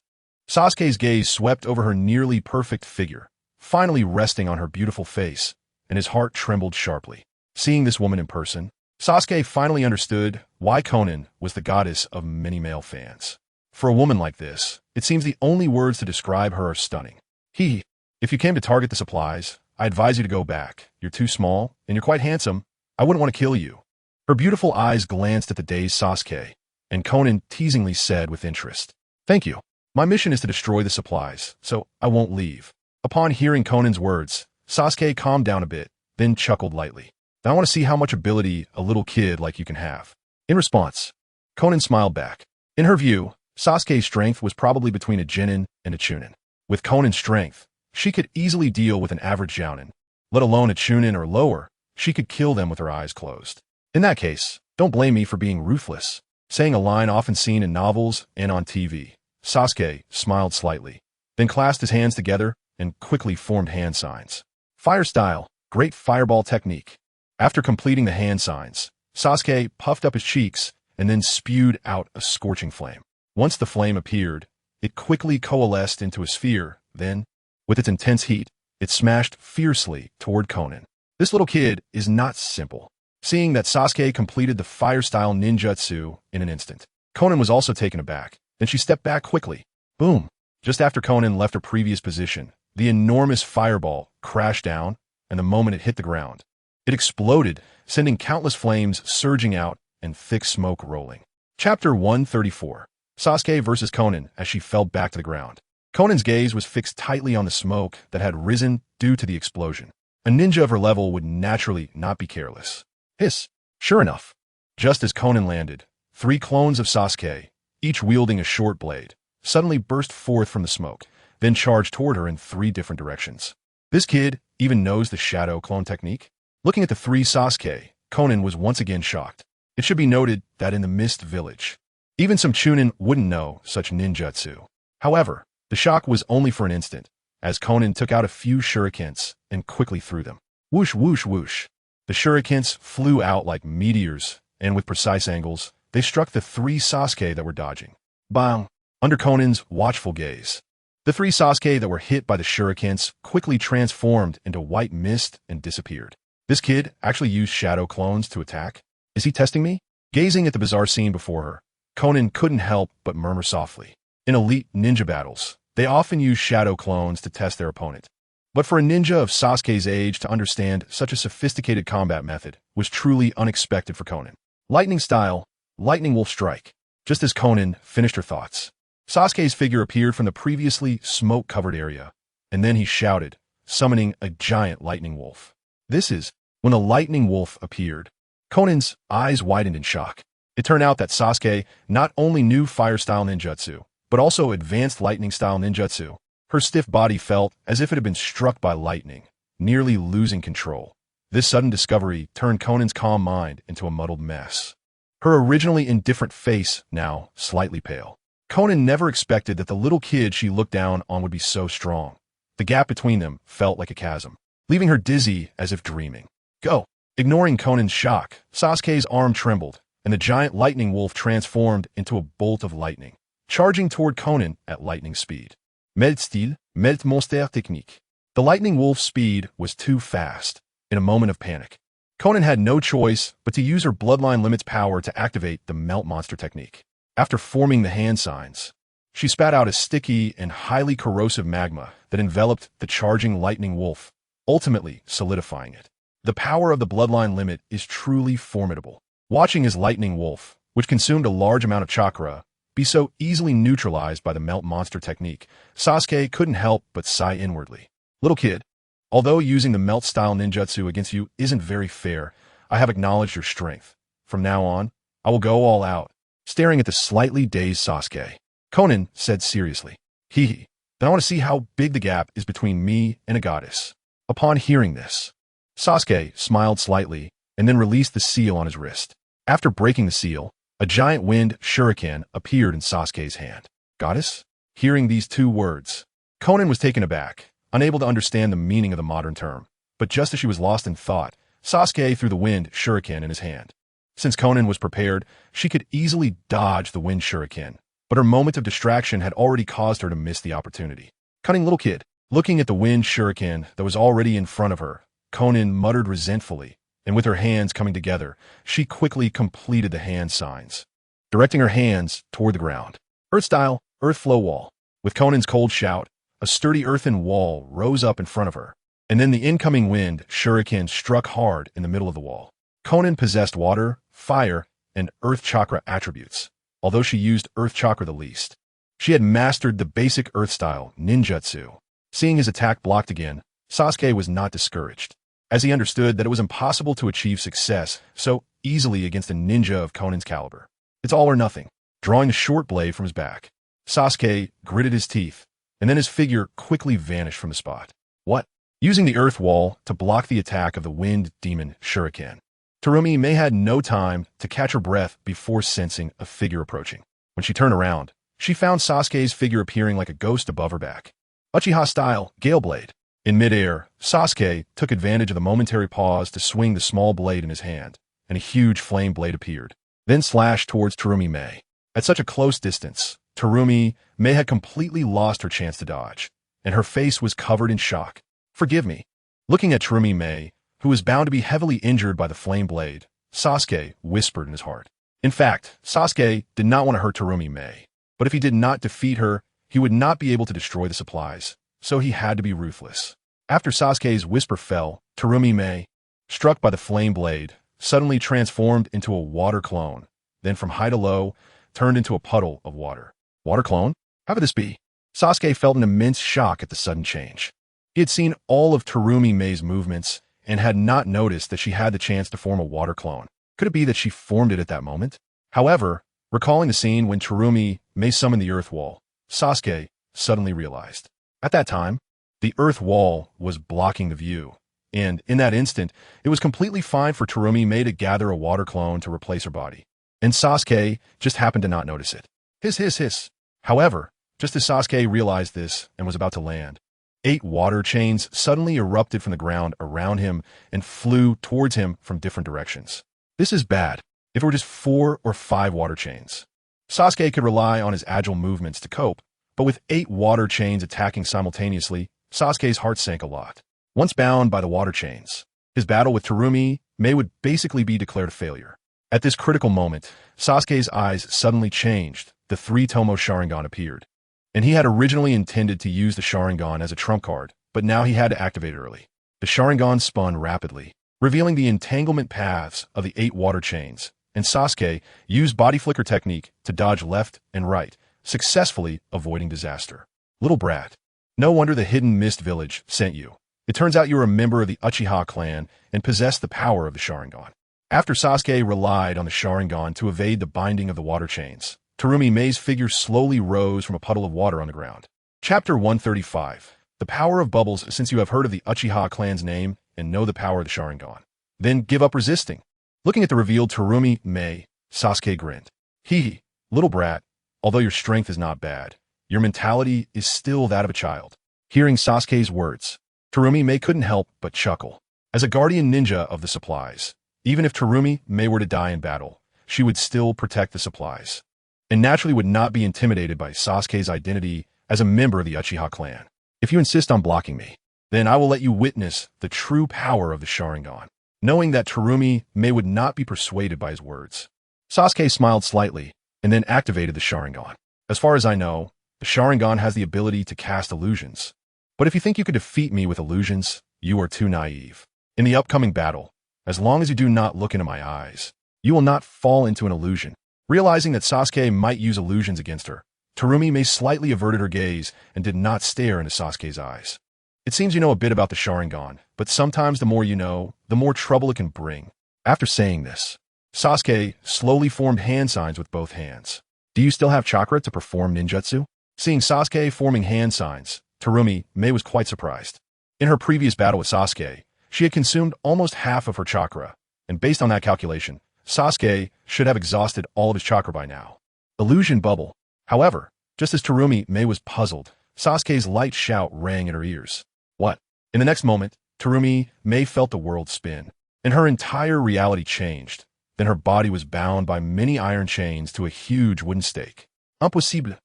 Sasuke's gaze swept over her nearly perfect figure, finally resting on her beautiful face, and his heart trembled sharply. Seeing this woman in person, Sasuke finally understood why Konan was the goddess of many male fans. For a woman like this, it seems the only words to describe her are stunning. If you came to target the supplies, I advise you to go back. You're too small, and you're quite handsome. I wouldn't want to kill you. Her beautiful eyes glanced at the dazed Sasuke, and Konan teasingly said with interest, Thank you. My mission is to destroy the supplies, so I won't leave. Upon hearing Conan's words, Sasuke calmed down a bit, then chuckled lightly. I want to see how much ability a little kid like you can have. In response, Conan smiled back. In her view, Sasuke's strength was probably between a Genin and a Chunin. With Conan's strength, she could easily deal with an average Jounin. Let alone a Chunin or lower, she could kill them with her eyes closed. In that case, don't blame me for being ruthless. Saying a line often seen in novels and on TV, Sasuke smiled slightly, then clasped his hands together and quickly formed hand signs. Fire style, great fireball technique. After completing the hand signs, Sasuke puffed up his cheeks and then spewed out a scorching flame. Once the flame appeared, it quickly coalesced into a sphere, then, with its intense heat, it smashed fiercely toward Conan. This little kid is not simple. Seeing that Sasuke completed the fire-style ninjutsu in an instant, Conan was also taken aback. Then she stepped back quickly. Boom! Just after Conan left her previous position, the enormous fireball crashed down, and the moment it hit the ground, it exploded, sending countless flames surging out and thick smoke rolling. Chapter 134. Sasuke versus Conan as she fell back to the ground. Conan's gaze was fixed tightly on the smoke that had risen due to the explosion. A ninja of her level would naturally not be careless. Hiss! Sure enough, just as Conan landed, 3 clones of Sasuke, each wielding a short blade, suddenly burst forth from the smoke, then charged toward her in 3 different directions. This kid even knows the shadow clone technique? Looking at the 3 Sasuke, Conan was once again shocked. It should be noted that in the Mist Village, even some Chunin wouldn't know such ninjutsu. However, the shock was only for an instant, as Conan took out a few shurikens and quickly threw them. Whoosh, whoosh, whoosh. The shurikens flew out like meteors, and with precise angles, they struck the 3 Sasuke that were dodging. Bang! Under Conan's watchful gaze, the 3 Sasuke that were hit by the shurikens quickly transformed into white mist and disappeared. This kid actually used shadow clones to attack? Is he testing me? Gazing at the bizarre scene before her, Conan couldn't help but murmur softly. In elite ninja battles, they often use shadow clones to test their opponent. But for a ninja of Sasuke's age to understand such a sophisticated combat method was truly unexpected for Conan. Lightning style, lightning wolf strike. Just as Conan finished her thoughts, Sasuke's figure appeared from the previously smoke-covered area, and then he shouted, summoning a giant lightning wolf. This is when the lightning wolf appeared. Conan's eyes widened in shock. It turned out that Sasuke not only knew fire-style ninjutsu, but also advanced lightning-style ninjutsu. Her stiff body felt as if it had been struck by lightning, nearly losing control. This sudden discovery turned Conan's calm mind into a muddled mess. Her originally indifferent face now slightly pale. Conan never expected that the little kid she looked down on would be so strong. The gap between them felt like a chasm, leaving her dizzy as if dreaming. Go! Ignoring Conan's shock, Sasuke's arm trembled, and the giant lightning wolf transformed into a bolt of lightning, charging toward Conan at lightning speed. Melt style, melt monster technique. The lightning wolf's speed was too fast. In a moment of panic, Conan had no choice but to use her bloodline limit's power to activate the melt monster technique. After forming the hand signs, she spat out a sticky and highly corrosive magma that enveloped the charging lightning wolf, ultimately solidifying it. The power of the bloodline limit is truly formidable. Watching his lightning wolf, which consumed a large amount of chakra, be so easily neutralized by the melt monster technique, Sasuke couldn't help but sigh inwardly. Little kid, although using the melt-style ninjutsu against you isn't very fair, I have acknowledged your strength. From now on, I will go all out. Staring at the slightly dazed Sasuke, Conan said seriously, Hee. Then I want to see how big the gap is between me and a goddess. Upon hearing this, Sasuke smiled slightly and then released the seal on his wrist. After breaking the seal, a giant wind shuriken appeared in Sasuke's hand. Goddess? Hearing these 2 words, Conan was taken aback, unable to understand the meaning of the modern term. But just as she was lost in thought, Sasuke threw the wind shuriken in his hand. Since Conan was prepared, she could easily dodge the wind shuriken, but her moment of distraction had already caused her to miss the opportunity. Cunning little kid. Looking at the wind shuriken that was already in front of her, Conan muttered resentfully, and with her hands coming together, she quickly completed the hand signs, directing her hands toward the ground. Earth style, earth flow wall. With Conan's cold shout, a sturdy earthen wall rose up in front of her, and then the incoming wind shuriken struck hard in the middle of the wall. Conan possessed water, fire, and earth chakra attributes, although she used earth chakra the least. She had mastered the basic earth-style ninjutsu. Seeing his attack blocked again, Sasuke was not discouraged, as he understood that it was impossible to achieve success so easily against a ninja of Conan's caliber. It's all or nothing. Drawing the short blade from his back, Sasuke gritted his teeth, and then his figure quickly vanished from the spot. What? Using the earth wall to block the attack of the wind demon shuriken, Terumi May had no time to catch her breath before sensing a figure approaching. When she turned around, she found Sasuke's figure appearing like a ghost above her back. Uchiha-style Gale Blade. In midair, Sasuke took advantage of the momentary pause to swing the small blade in his hand, and a huge flame blade appeared, then slashed towards Terumi May. At such a close distance, Terumi May had completely lost her chance to dodge, and her face was covered in shock. Forgive me. Looking at Terumi May, who was bound to be heavily injured by the flame blade, Sasuke whispered in his heart. In fact, Sasuke did not want to hurt Terumi May, but if he did not defeat her, he would not be able to destroy the supplies, so he had to be ruthless. After Sasuke's whisper fell, Terumi May, struck by the flame blade, suddenly transformed into a water clone, then from high to low, turned into a puddle of water. Water clone? How could this be? Sasuke felt an immense shock at the sudden change. He had seen all of Terumi May's movements and had not noticed that she had the chance to form a water clone. Could it be that she formed it at that moment? However, recalling the scene when Terumi May summoned the earth wall, Sasuke suddenly realized. At that time, the earth wall was blocking the view, and in that instant, it was completely fine for Terumi May to gather a water clone to replace her body. And Sasuke just happened to not notice it. Hiss, hiss, hiss. However, just as Sasuke realized this and was about to land, 8 water chains suddenly erupted from the ground around him and flew towards him from different directions. This is bad. If it were just 4 or 5 water chains, Sasuke could rely on his agile movements to cope, but with 8 water chains attacking simultaneously, Sasuke's heart sank a lot. Once bound by the water chains, his battle with Terumi May would basically be declared a failure. At this critical moment, Sasuke's eyes suddenly changed. The 3-Tomo Sharingan appeared, and he had originally intended to use the Sharingan as a trump card, but now he had to activate it early. The Sharingan spun rapidly, revealing the entanglement paths of the 8 water chains, and Sasuke used body flicker technique to dodge left and right, successfully avoiding disaster. Little brat. No wonder the Hidden Mist Village sent you. It turns out you were a member of the Uchiha clan and possessed the power of the Sharingan. After Sasuke relied on the Sharingan to evade the binding of the water chains, Terumi May's figure slowly rose from a puddle of water on the ground. Chapter 135. The Power of Bubbles. Since you have heard of the Uchiha clan's name and know the power of the Sharingan, then give up resisting. Looking at the revealed Terumi May, Sasuke grinned. Hee, little brat, although your strength is not bad, your mentality is still that of a child. Hearing Sasuke's words, Terumi May couldn't help but chuckle. As a guardian ninja of the supplies, even if Terumi May were to die in battle, she would still protect the supplies, and naturally would not be intimidated by Sasuke's identity as a member of the Uchiha clan. If you insist on blocking me, then I will let you witness the true power of the Sharingan. Knowing that Terumi May would not be persuaded by his words, Sasuke smiled slightly and then activated the Sharingan. As far as I know, the Sharingan has the ability to cast illusions. But if you think you could defeat me with illusions, you are too naive. In the upcoming battle, as long as you do not look into my eyes, you will not fall into an illusion. Realizing that Sasuke might use illusions against her, Terumi May slightly averted her gaze and did not stare into Sasuke's eyes. It seems you know a bit about the Sharingan, but sometimes the more you know, the more trouble it can bring. After saying this, Sasuke slowly formed hand signs with both hands. Do you still have chakra to perform ninjutsu? Seeing Sasuke forming hand signs, Terumi May was quite surprised. In her previous battle with Sasuke, she had consumed almost half of her chakra, and based on that calculation, Sasuke should have exhausted all of his chakra by now. Illusion bubble. However, just as Terumi May was puzzled, Sasuke's light shout rang in her ears. What? In the next moment, Terumi May felt the world spin, and her entire reality changed. Then her body was bound by many iron chains to a huge wooden stake. Impossible.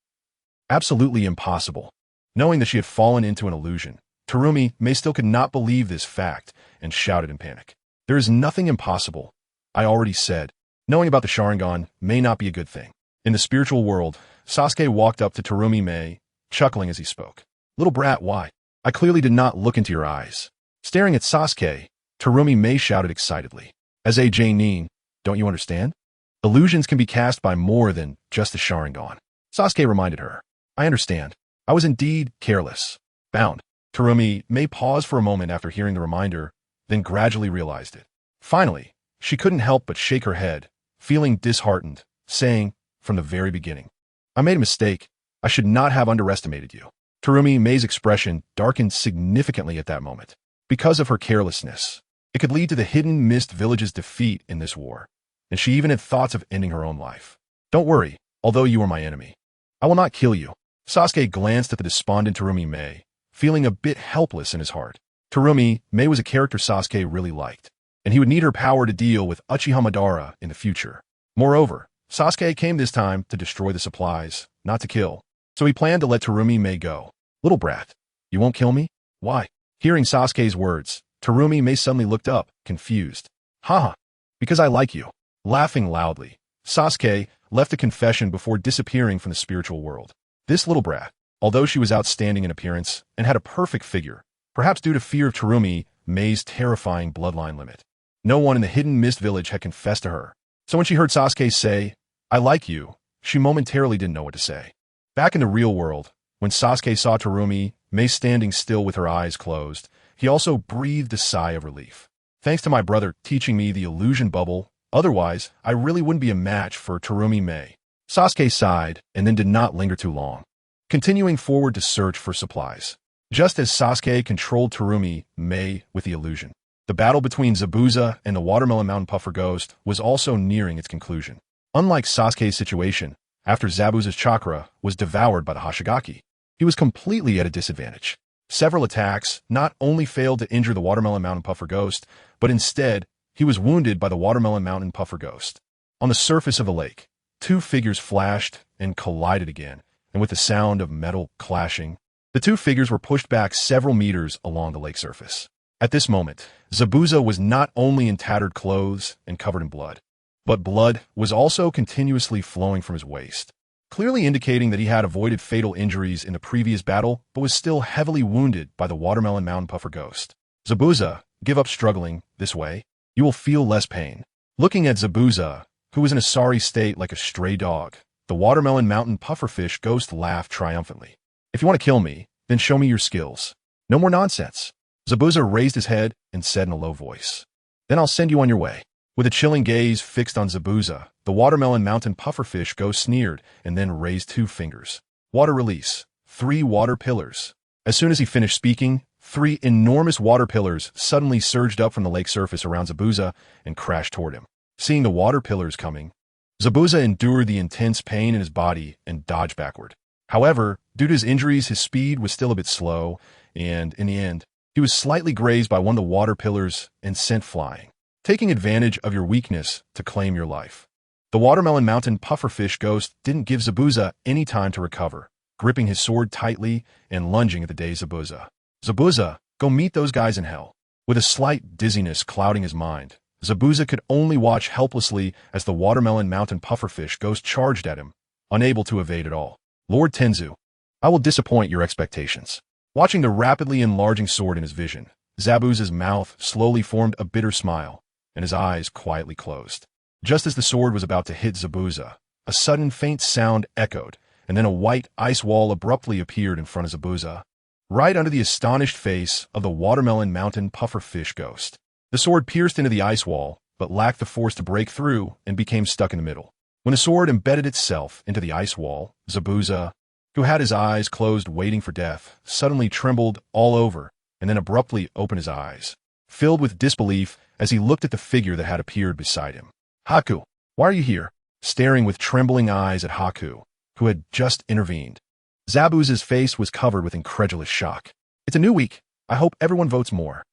Absolutely impossible. Knowing that she had fallen into an illusion, Terumi May still could not believe this fact and shouted in panic. There is nothing impossible. I already said. Knowing about the Sharingan may not be a good thing. In the spiritual world, Sasuke walked up to Terumi May, chuckling as he spoke. Little brat, why? I clearly did not look into your eyes. Staring at Sasuke, Terumi May shouted excitedly. As a Nin, don't you understand? Illusions can be cast by more than just the Sharingan. Sasuke reminded her. I understand. I was indeed careless. Bound. Terumi may pause for a moment after hearing the reminder, then gradually realized it. Finally, she couldn't help but shake her head, feeling disheartened, saying, from the very beginning, I made a mistake. I should not have underestimated you. Terumi May's expression darkened significantly at that moment. Because of her carelessness, it could lead to the Hidden Mist Village's defeat in this war, and she even had thoughts of ending her own life. Don't worry, although you are my enemy. I will not kill you. Sasuke glanced at the despondent Terumi May, feeling a bit helpless in his heart. Terumi May was a character Sasuke really liked, and he would need her power to deal with Uchiha Madara in the future. Moreover, Sasuke came this time to destroy the supplies, not to kill, so he planned to let Terumi May go. Little brat, you won't kill me? Why? Hearing Sasuke's words, Terumi May suddenly looked up, confused. Haha, because I like you. Laughing loudly, Sasuke left a confession before disappearing from the spiritual world. This little brat, although she was outstanding in appearance and had a perfect figure, perhaps due to fear of Terumi May's terrifying bloodline limit, no one in the Hidden Mist Village had confessed to her. So when she heard Sasuke say, I like you, she momentarily didn't know what to say. Back in the real world, when Sasuke saw Terumi May standing still with her eyes closed, he also breathed a sigh of relief. Thanks to my brother teaching me the illusion bubble, otherwise I really wouldn't be a match for Terumi May. Sasuke sighed and then did not linger too long, continuing forward to search for supplies. Just as Sasuke controlled Terumi May with the illusion, the battle between Zabuza and the Watermelon Mountain Puffer Ghost was also nearing its conclusion. Unlike Sasuke's situation, after Zabuza's chakra was devoured by the Hashigaki, he was completely at a disadvantage. Several attacks not only failed to injure the Watermelon Mountain Puffer Ghost, but instead, he was wounded by the Watermelon Mountain Puffer Ghost. On the surface of the lake, two figures flashed and collided again, and with the sound of metal clashing, the two figures were pushed back several meters along the lake surface. At this moment, Zabuza was not only in tattered clothes and covered in blood, but blood was also continuously flowing from his waist, clearly indicating that he had avoided fatal injuries in the previous battle but was still heavily wounded by the Watermelon Mountain Puffer Ghost. Zabuza, give up struggling this way. You will feel less pain. Looking at Zabuza, who was in a sorry state like a stray dog, the Watermelon Mountain Pufferfish Ghost laughed triumphantly. If you want to kill me, then show me your skills. No more nonsense. Zabuza raised his head and said in a low voice, Then I'll send you on your way. With a chilling gaze fixed on Zabuza, the Watermelon Mountain Pufferfish Ghost sneered and then raised two fingers. Water release. 3 water pillars. As soon as he finished speaking, 3 enormous water pillars suddenly surged up from the lake surface around Zabuza and crashed toward him. Seeing the water pillars coming, Zabuza endured the intense pain in his body and dodged backward. However, due to his injuries, his speed was still a bit slow, and in the end, he was slightly grazed by one of the water pillars and sent flying, taking advantage of your weakness to claim your life. The Watermelon Mountain Pufferfish Ghost didn't give Zabuza any time to recover, gripping his sword tightly and lunging at the dazed Zabuza. Zabuza, go meet those guys in hell. With a slight dizziness clouding his mind, Zabuza could only watch helplessly as the Watermelon Mountain Pufferfish Ghost charged at him, unable to evade at all. Lord Tenzu, I will disappoint your expectations. Watching the rapidly enlarging sword in his vision, Zabuza's mouth slowly formed a bitter smile, and his eyes quietly closed. Just as the sword was about to hit Zabuza, a sudden faint sound echoed, and then a white ice wall abruptly appeared in front of Zabuza, right under the astonished face of the Watermelon Mountain Pufferfish Ghost. The sword pierced into the ice wall, but lacked the force to break through and became stuck in the middle. When the sword embedded itself into the ice wall, Zabuza, who had his eyes closed waiting for death, suddenly trembled all over and then abruptly opened his eyes, filled with disbelief as he looked at the figure that had appeared beside him. Haku, why are you here? Staring with trembling eyes at Haku, who had just intervened. Zabuza's face was covered with incredulous shock. It's a new week. I hope everyone votes more.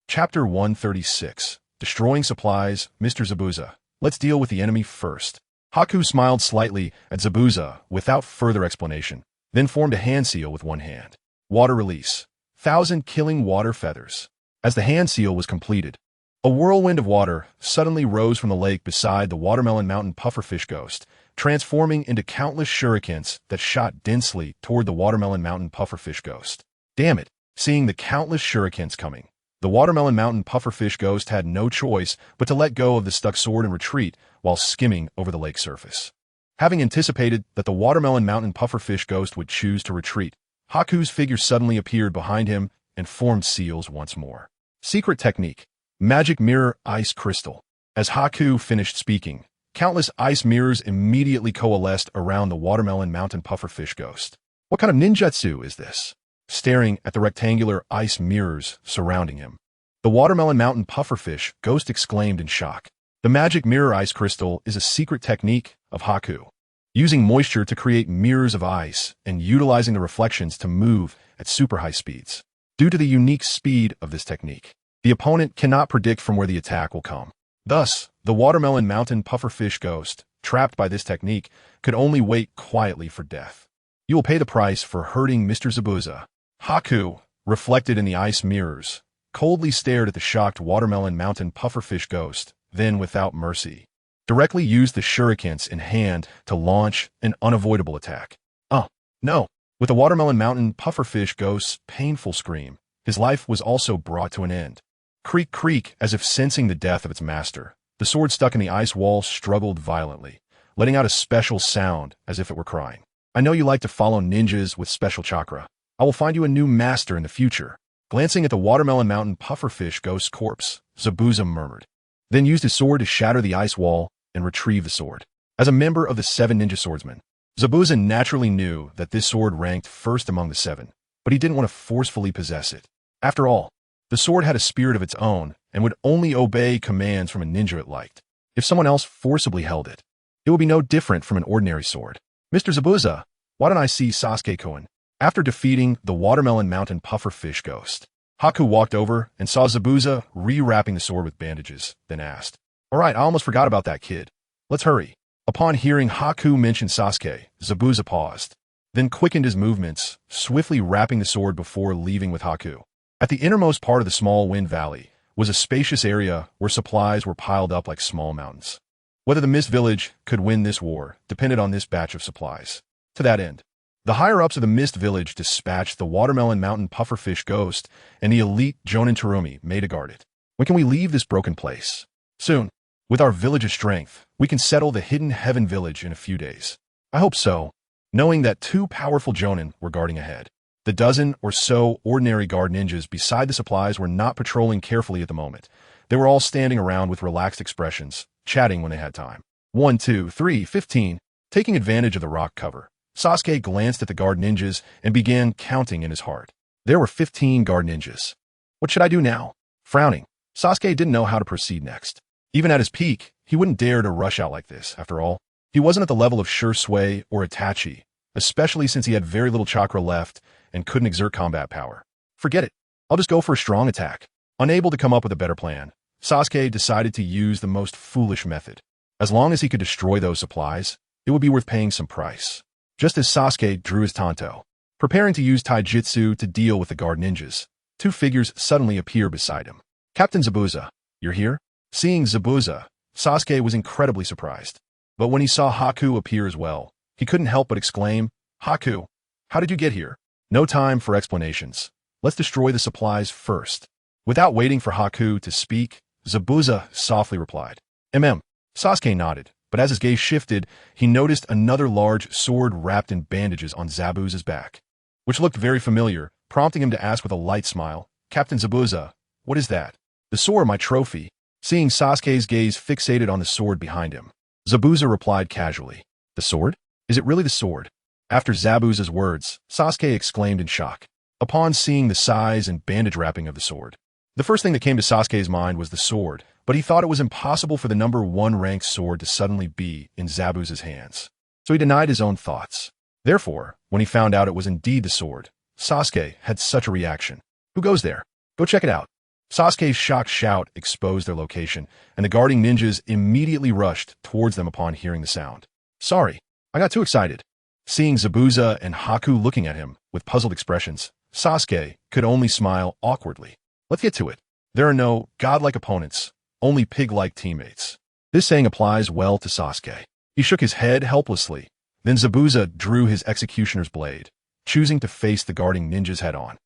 Chapter 136. Destroying Supplies, Mr. Zabuza. Let's deal with the enemy first. Haku smiled slightly at Zabuza without further explanation, then formed a hand seal with one hand. Water release. 1,000 killing water feathers. As the hand seal was completed, a whirlwind of water suddenly rose from the lake beside the Watermelon Mountain Pufferfish Ghost, transforming into countless shurikens that shot densely toward the Watermelon Mountain Pufferfish Ghost. Damn it! Seeing the countless shurikens coming, the Watermelon Mountain Pufferfish Ghost had no choice but to let go of the stuck sword and retreat while skimming over the lake surface. Having anticipated that the Watermelon Mountain Pufferfish ghost would choose to retreat, Haku's figure suddenly appeared behind him and formed seals once more. Secret technique. Magic mirror ice crystal. As Haku finished speaking, countless ice mirrors immediately coalesced around the Watermelon Mountain Pufferfish ghost. What kind of ninjutsu is this? Staring at the rectangular ice mirrors surrounding him, the Watermelon Mountain Pufferfish ghost exclaimed in shock. The magic mirror ice crystal is a secret technique of Haku, using moisture to create mirrors of ice and utilizing the reflections to move at super high speeds. Due to the unique speed of this technique, the opponent cannot predict from where the attack will come. Thus, the Watermelon Mountain Pufferfish ghost, trapped by this technique, could only wait quietly for death. You will pay the price for hurting Mr. Zabuza. Haku, reflected in the ice mirrors, coldly stared at the shocked Watermelon Mountain Pufferfish ghost, then without mercy, directly used the shurikens in hand to launch an unavoidable attack. Oh, no! With the Watermelon Mountain Pufferfish ghost's painful scream, his life was also brought to an end. Creak, creak, as if sensing the death of its master, the sword stuck in the ice wall struggled violently, letting out a special sound as if it were crying. I know you like to follow ninjas with special chakra. I will find you a new master in the future. Glancing at the Watermelon Mountain Pufferfish ghost's corpse, Zabuza murmured, then used his sword to shatter the ice wall and retrieve the sword. As a member of the 7 ninja swordsmen, Zabuza naturally knew that this sword ranked first among the 7, but he didn't want to forcefully possess it. After all, the sword had a spirit of its own and would only obey commands from a ninja it liked. If someone else forcibly held it, it would be no different from an ordinary sword. Mr. Zabuza, why don't I see Sasuke-kun? After defeating the Watermelon Mountain Pufferfish ghost, Haku walked over and saw Zabuza rewrapping the sword with bandages, then asked, "All right, I almost forgot about that kid. Let's hurry." Upon hearing Haku mention Sasuke, Zabuza paused, then quickened his movements, swiftly wrapping the sword before leaving with Haku. At the innermost part of the small wind valley was a spacious area where supplies were piled up like small mountains. Whether the Mist Village could win this war depended on this batch of supplies. To that end, the higher-ups of the Mist Village dispatched the Watermelon Mountain Pufferfish ghost, and the elite Jonin Terumi made to guard it. When can we leave this broken place? Soon. With our village's strength, we can settle the Hidden Heaven Village in a few days. I hope so, knowing that 2 powerful Jonin were guarding ahead. The dozen or so ordinary guard ninjas beside the supplies were not patrolling carefully at the moment. They were all standing around with relaxed expressions, chatting when they had time. 1, 2, 3, 15. Taking advantage of the rock cover, Sasuke glanced at the guard ninjas and began counting in his heart. There were 15 guard ninjas. What should I do now? Frowning, Sasuke didn't know how to proceed next. Even at his peak, he wouldn't dare to rush out like this, after all. He wasn't at the level of Shursui or Itachi, especially since he had very little chakra left and couldn't exert combat power. Forget it. I'll just go for a strong attack. Unable to come up with a better plan, Sasuke decided to use the most foolish method. As long as he could destroy those supplies, it would be worth paying some price. Just as Sasuke drew his tanto, preparing to use taijutsu to deal with the guard ninjas, 2 figures suddenly appear beside him. Captain Zabuza, you're here? Seeing Zabuza, Sasuke was incredibly surprised. But when he saw Haku appear as well, he couldn't help but exclaim, "Haku, how did you get here?" No time for explanations. Let's destroy the supplies first. Without waiting for Haku to speak, Zabuza softly replied, "Mm." Sasuke nodded, but as his gaze shifted, he noticed another large sword wrapped in bandages on Zabuza's back, which looked very familiar, prompting him to ask with a light smile, "Captain Zabuza, what is that?" "The sword, my trophy." Seeing Sasuke's gaze fixated on the sword behind him, Zabuza replied casually, "The sword? Is it really the sword?" After Zabuza's words, Sasuke exclaimed in shock, upon seeing the size and bandage wrapping of the sword. The first thing that came to Sasuke's mind was the sword, but he thought it was impossible for the number 1 ranked sword to suddenly be in Zabuza's hands. So he denied his own thoughts. Therefore, when he found out it was indeed the sword, Sasuke had such a reaction. "Who goes there? Go check it out." Sasuke's shocked shout exposed their location, and the guarding ninjas immediately rushed towards them upon hearing the sound. "Sorry, I got too excited." Seeing Zabuza and Haku looking at him with puzzled expressions, Sasuke could only smile awkwardly. Let's get to it. There are no godlike opponents, only pig-like teammates. This saying applies well to Sasuke. He shook his head helplessly. Then Zabuza drew his executioner's blade, choosing to face the guarding ninjas head-on.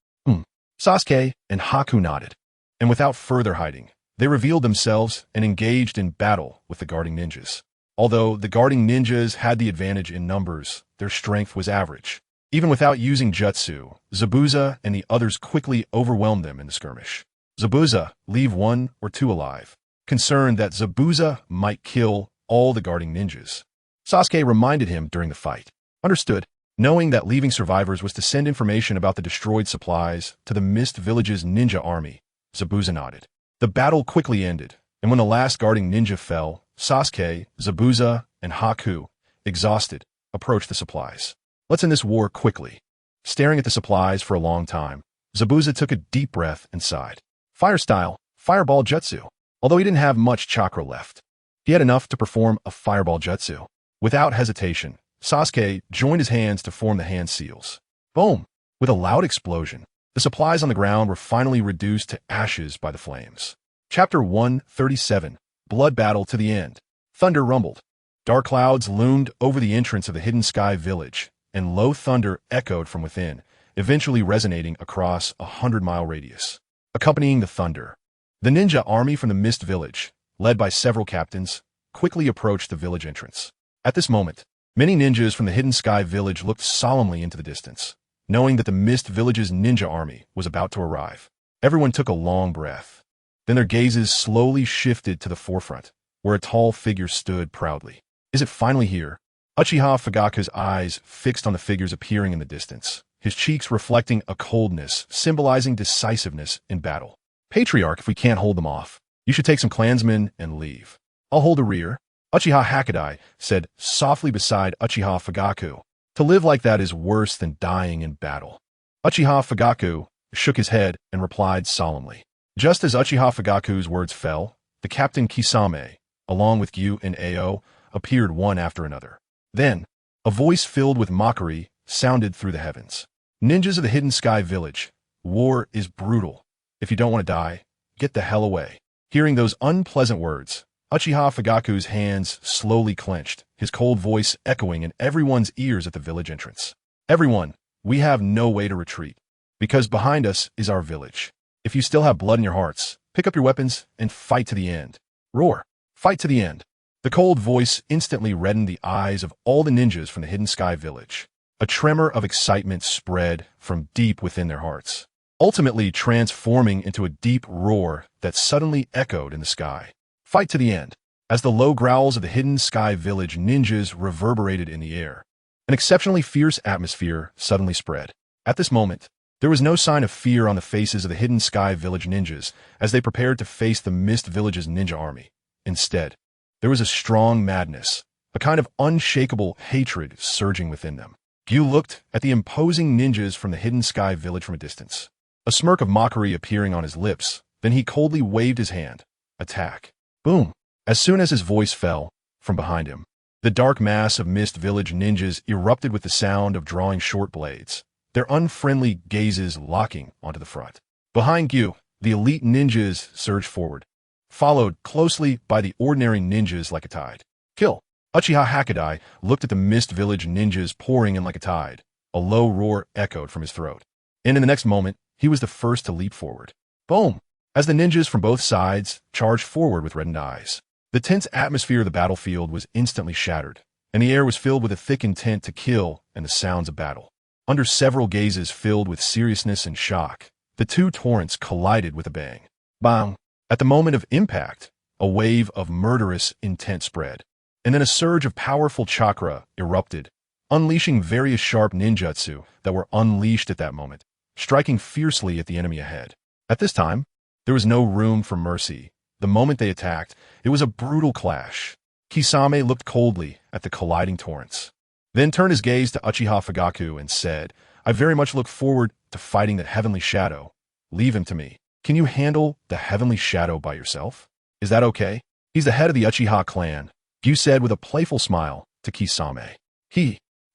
Sasuke and Haku nodded, and without further hiding, they revealed themselves and engaged in battle with the guarding ninjas. Although the guarding ninjas had the advantage in numbers, their strength was average. Even without using jutsu, Zabuza and the others quickly overwhelmed them in the skirmish. Zabuza, leave one or two alive, concerned that Zabuza might kill all the guarding ninjas. Sasuke reminded him during the fight. Understood. Knowing that leaving survivors was to send information about the destroyed supplies to the Mist Village's ninja army, Zabuza nodded. The battle quickly ended, and when the last guarding ninja fell, Sasuke, Zabuza, and Haku, exhausted, approached the supplies. Let's end this war quickly. Staring at the supplies for a long time, Zabuza took a deep breath and sighed. Fire style, fireball jutsu. Although he didn't have much chakra left, he had enough to perform a fireball jutsu. Without hesitation, Sasuke joined his hands to form the hand seals. Boom! With a loud explosion, the supplies on the ground were finally reduced to ashes by the flames. Chapter 137, Blood Battle to the End. Thunder rumbled. Dark clouds loomed over the entrance of the Hidden Sky Village, and low thunder echoed from within, eventually resonating across a 100-mile radius. Accompanying the thunder, the ninja army from the Mist Village, led by several captains, quickly approached the village entrance. At this moment, many ninjas from the Hidden Sky Village looked solemnly into the distance, knowing that the Mist Village's ninja army was about to arrive. Everyone took a long breath. Then their gazes slowly shifted to the forefront, where a tall figure stood proudly. Is it finally here? Uchiha Fugaku's eyes fixed on the figures appearing in the distance, his cheeks reflecting a coldness symbolizing decisiveness in battle. Patriarch, if we can't hold them off, you should take some clansmen and leave. I'll hold the rear, Uchiha Hakudai said softly beside Uchiha Fugaku. To live like that is worse than dying in battle. Uchiha Fugaku shook his head and replied solemnly. Just as Uchiha Fugaku's words fell, the Captain Kisame, along with Gyu and Ao, appeared one after another. Then, a voice filled with mockery sounded through the heavens. Ninjas of the Hidden Sky Village, war is brutal. If you don't want to die, get the hell away. Hearing those unpleasant words, Uchiha Fugaku's hands slowly clenched, his cold voice echoing in everyone's ears at the village entrance. Everyone, we have no way to retreat, because behind us is our village. If you still have blood in your hearts, pick up your weapons and fight to the end. Roar. Fight to the end. The cold voice instantly reddened the eyes of all the ninjas from the Hidden Sky Village. A tremor of excitement spread from deep within their hearts, ultimately transforming into a deep roar that suddenly echoed in the sky. Fight to the end. As the low growls of the Hidden Sky Village ninjas reverberated in the air, an exceptionally fierce atmosphere suddenly spread. At this moment, there was no sign of fear on the faces of the Hidden Sky Village ninjas as they prepared to face the Mist Village's ninja army. Instead, there was a strong madness, a kind of unshakable hatred surging within them. Gyu looked at the imposing ninjas from the Hidden Sky Village from a distance, a smirk of mockery appearing on his lips. Then he coldly waved his hand. Attack. Boom. As soon as his voice fell from behind him, the dark mass of Mist Village ninjas erupted with the sound of drawing short blades, their unfriendly gazes locking onto the front. Behind Gyu, the elite ninjas surged forward, followed closely by the ordinary ninjas like a tide. Kill. Uchiha Hakudai looked at the Mist Village ninjas pouring in like a tide. A low roar echoed from his throat. And in the next moment, he was the first to leap forward. Boom! As the ninjas from both sides charged forward with reddened eyes, the tense atmosphere of the battlefield was instantly shattered, and the air was filled with a thick intent to kill and the sounds of battle. Under several gazes filled with seriousness and shock, the two torrents collided with a bang. Bang! At the moment of impact, a wave of murderous intent spread, and then a surge of powerful chakra erupted, unleashing various sharp ninjutsu that were unleashed at that moment, striking fiercely at the enemy ahead. At this time, there was no room for mercy. The moment they attacked, it was a brutal clash. Kisame looked coldly at the colliding torrents, then turned his gaze to Uchiha Fugaku and said, I very much look forward to fighting that Heavenly Shadow. Leave him to me. Can you handle the Heavenly Shadow by yourself? Is that okay? He's the head of the Uchiha clan, Gyu said with a playful smile to Kisame.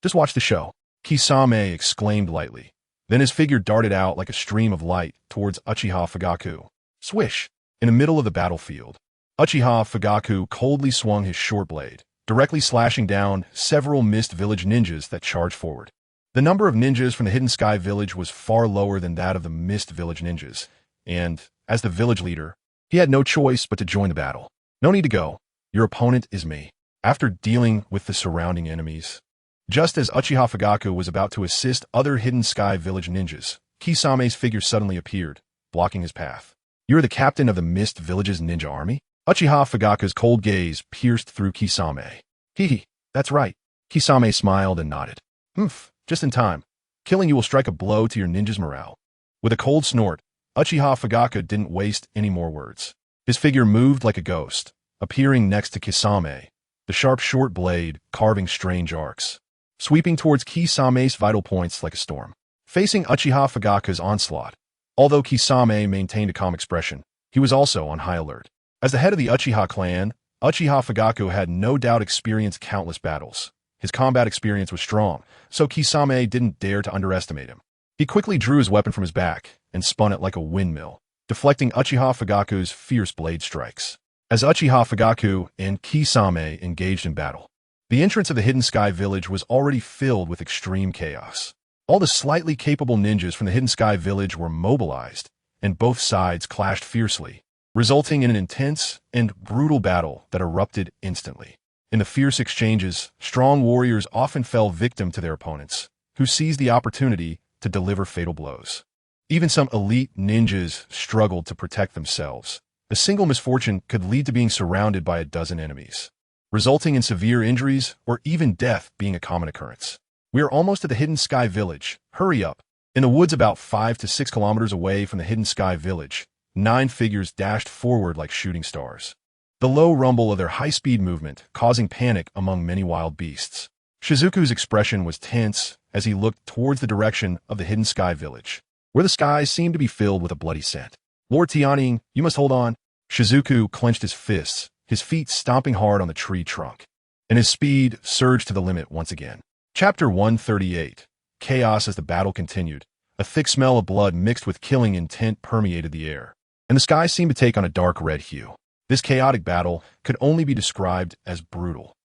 Just watch the show, Kisame exclaimed lightly. Then his figure darted out like a stream of light towards Uchiha Fugaku. Swish! In the middle of the battlefield, Uchiha Fugaku coldly swung his short blade, directly slashing down several Mist Village ninjas that charged forward. The number of ninjas from the Hidden Sky Village was far lower than that of the Mist Village ninjas, and, as the village leader, he had no choice but to join the battle. No need to go. Your opponent is me. after dealing with the surrounding enemies. Just as Uchiha Fugaku was about to assist other Hidden Sky Village ninjas, Kisame's figure suddenly appeared, blocking his path. "You're the captain of the Mist Village's ninja army?" Uchiha Fugaku's cold gaze pierced through Kisame. "Hee, that's right." Kisame smiled and nodded. Just in time. Killing you will strike a blow to your ninja's morale." With a cold snort, Uchiha Fugaku didn't waste any more words. His figure moved like a ghost, appearing next to Kisame, the sharp short blade carving strange arcs, sweeping towards Kisame's vital points like a storm. Facing Uchiha Fugaku's onslaught, although Kisame maintained a calm expression, he was also on high alert. As the head of the Uchiha clan, Uchiha Fugaku had no doubt experienced countless battles. His combat experience was strong, so Kisame didn't dare to underestimate him. He quickly drew his weapon from his back and spun it like a windmill, deflecting Uchiha Fugaku's fierce blade strikes. As Uchiha Fugaku and Kisame engaged in battle, the entrance of the Hidden Sky Village was already filled with extreme chaos. All the slightly capable ninjas from the Hidden Sky Village were mobilized, and both sides clashed fiercely, resulting in an intense and brutal battle that erupted instantly. In the fierce exchanges, strong warriors often fell victim to their opponents, who seized the opportunity to deliver fatal blows. Even some elite ninjas struggled to protect themselves. A single misfortune could lead to being surrounded by a dozen enemies, resulting in severe injuries or even death being a common occurrence. "We are almost at the Hidden Sky Village. Hurry up." In the woods about 5 to 6 kilometers away from the Hidden Sky Village, 9 figures dashed forward like shooting stars, the low rumble of their high-speed movement causing panic among many wild beasts. Shizuku's expression was tense as he looked towards the direction of the Hidden Sky Village, where the skies seemed to be filled with a bloody scent. "Lord Tianning, you must hold on." Shizuku clenched his fists, his feet stomping hard on the tree trunk, and his speed surged to the limit once again. Chapter 138. Chaos. As the battle continued, a thick smell of blood mixed with killing intent permeated the air, and the sky seemed to take on a dark red hue. This chaotic battle could only be described as brutal.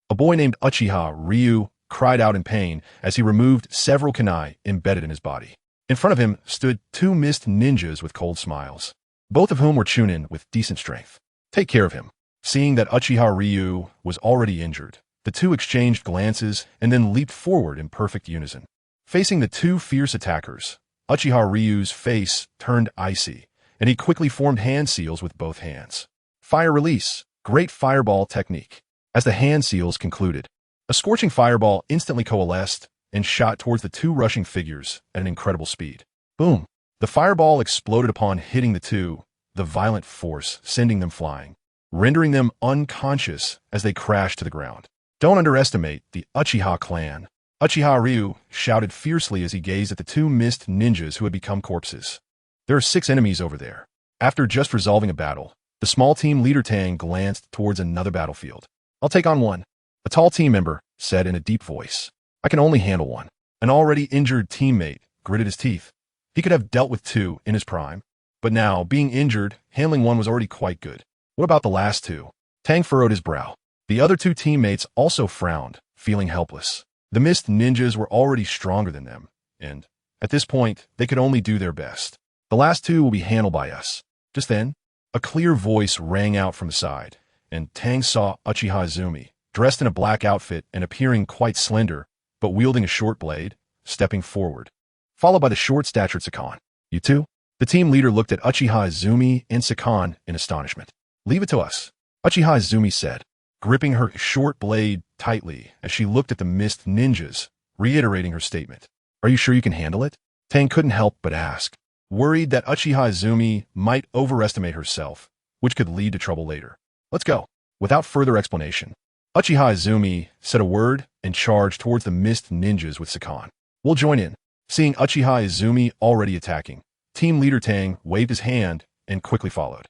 A boy named Uchiha Ryu cried out in pain as he removed several kunai embedded in his body. In front of him stood 2 mist ninjas with cold smiles, both of whom were Chunin with decent strength. "Take care of him." Seeing that Uchiha Ryu was already injured, the two exchanged glances and then leaped forward in perfect unison. Facing the 2 fierce attackers, Uchiha Ryu's face turned icy, and he quickly formed hand seals with both hands. Fire release, great fireball technique. As the hand seals concluded, a scorching fireball instantly coalesced and shot towards the 2 rushing figures at an incredible speed. Boom! The fireball exploded upon hitting the 2, the violent force sending them flying, rendering them unconscious as they crashed to the ground. "Don't underestimate the Uchiha clan." Uchiha Ryu shouted fiercely as he gazed at the 2 mist ninjas who had become corpses. "There are 6 enemies over there." After just resolving a battle, the small team leader Tang glanced towards another battlefield. "I'll take on one," a tall team member said in a deep voice. "I can only handle one." An already injured teammate gritted his teeth. He could have dealt with 2 in his prime, but now, being injured, handling one was already quite good. "What about the last 2? Tang furrowed his brow. The other 2 teammates also frowned, feeling helpless. The mist ninjas were already stronger than them, and, at this point, they could only do their best. "The last 2 will be handled by us." Just then, a clear voice rang out from the side, and Tang saw Uchiha Izumi, dressed in a black outfit and appearing quite slender, but wielding a short blade, stepping forward, followed by the short-statured Sakan. "You two?" The team leader looked at Uchiha Izumi and Sakan in astonishment. "Leave it to us," Uchiha Izumi said, gripping her short blade tightly as she looked at the mist ninjas, reiterating her statement. "Are you sure you can handle it?" Tang couldn't help but ask, worried that Uchiha Izumi might overestimate herself, which could lead to trouble later. "Let's go." Without further explanation, Uchiha Izumi said a word and charged towards the mist ninjas with Sakan. "We'll join in." Seeing Uchiha Izumi already attacking, team leader Tang waved his hand and quickly followed.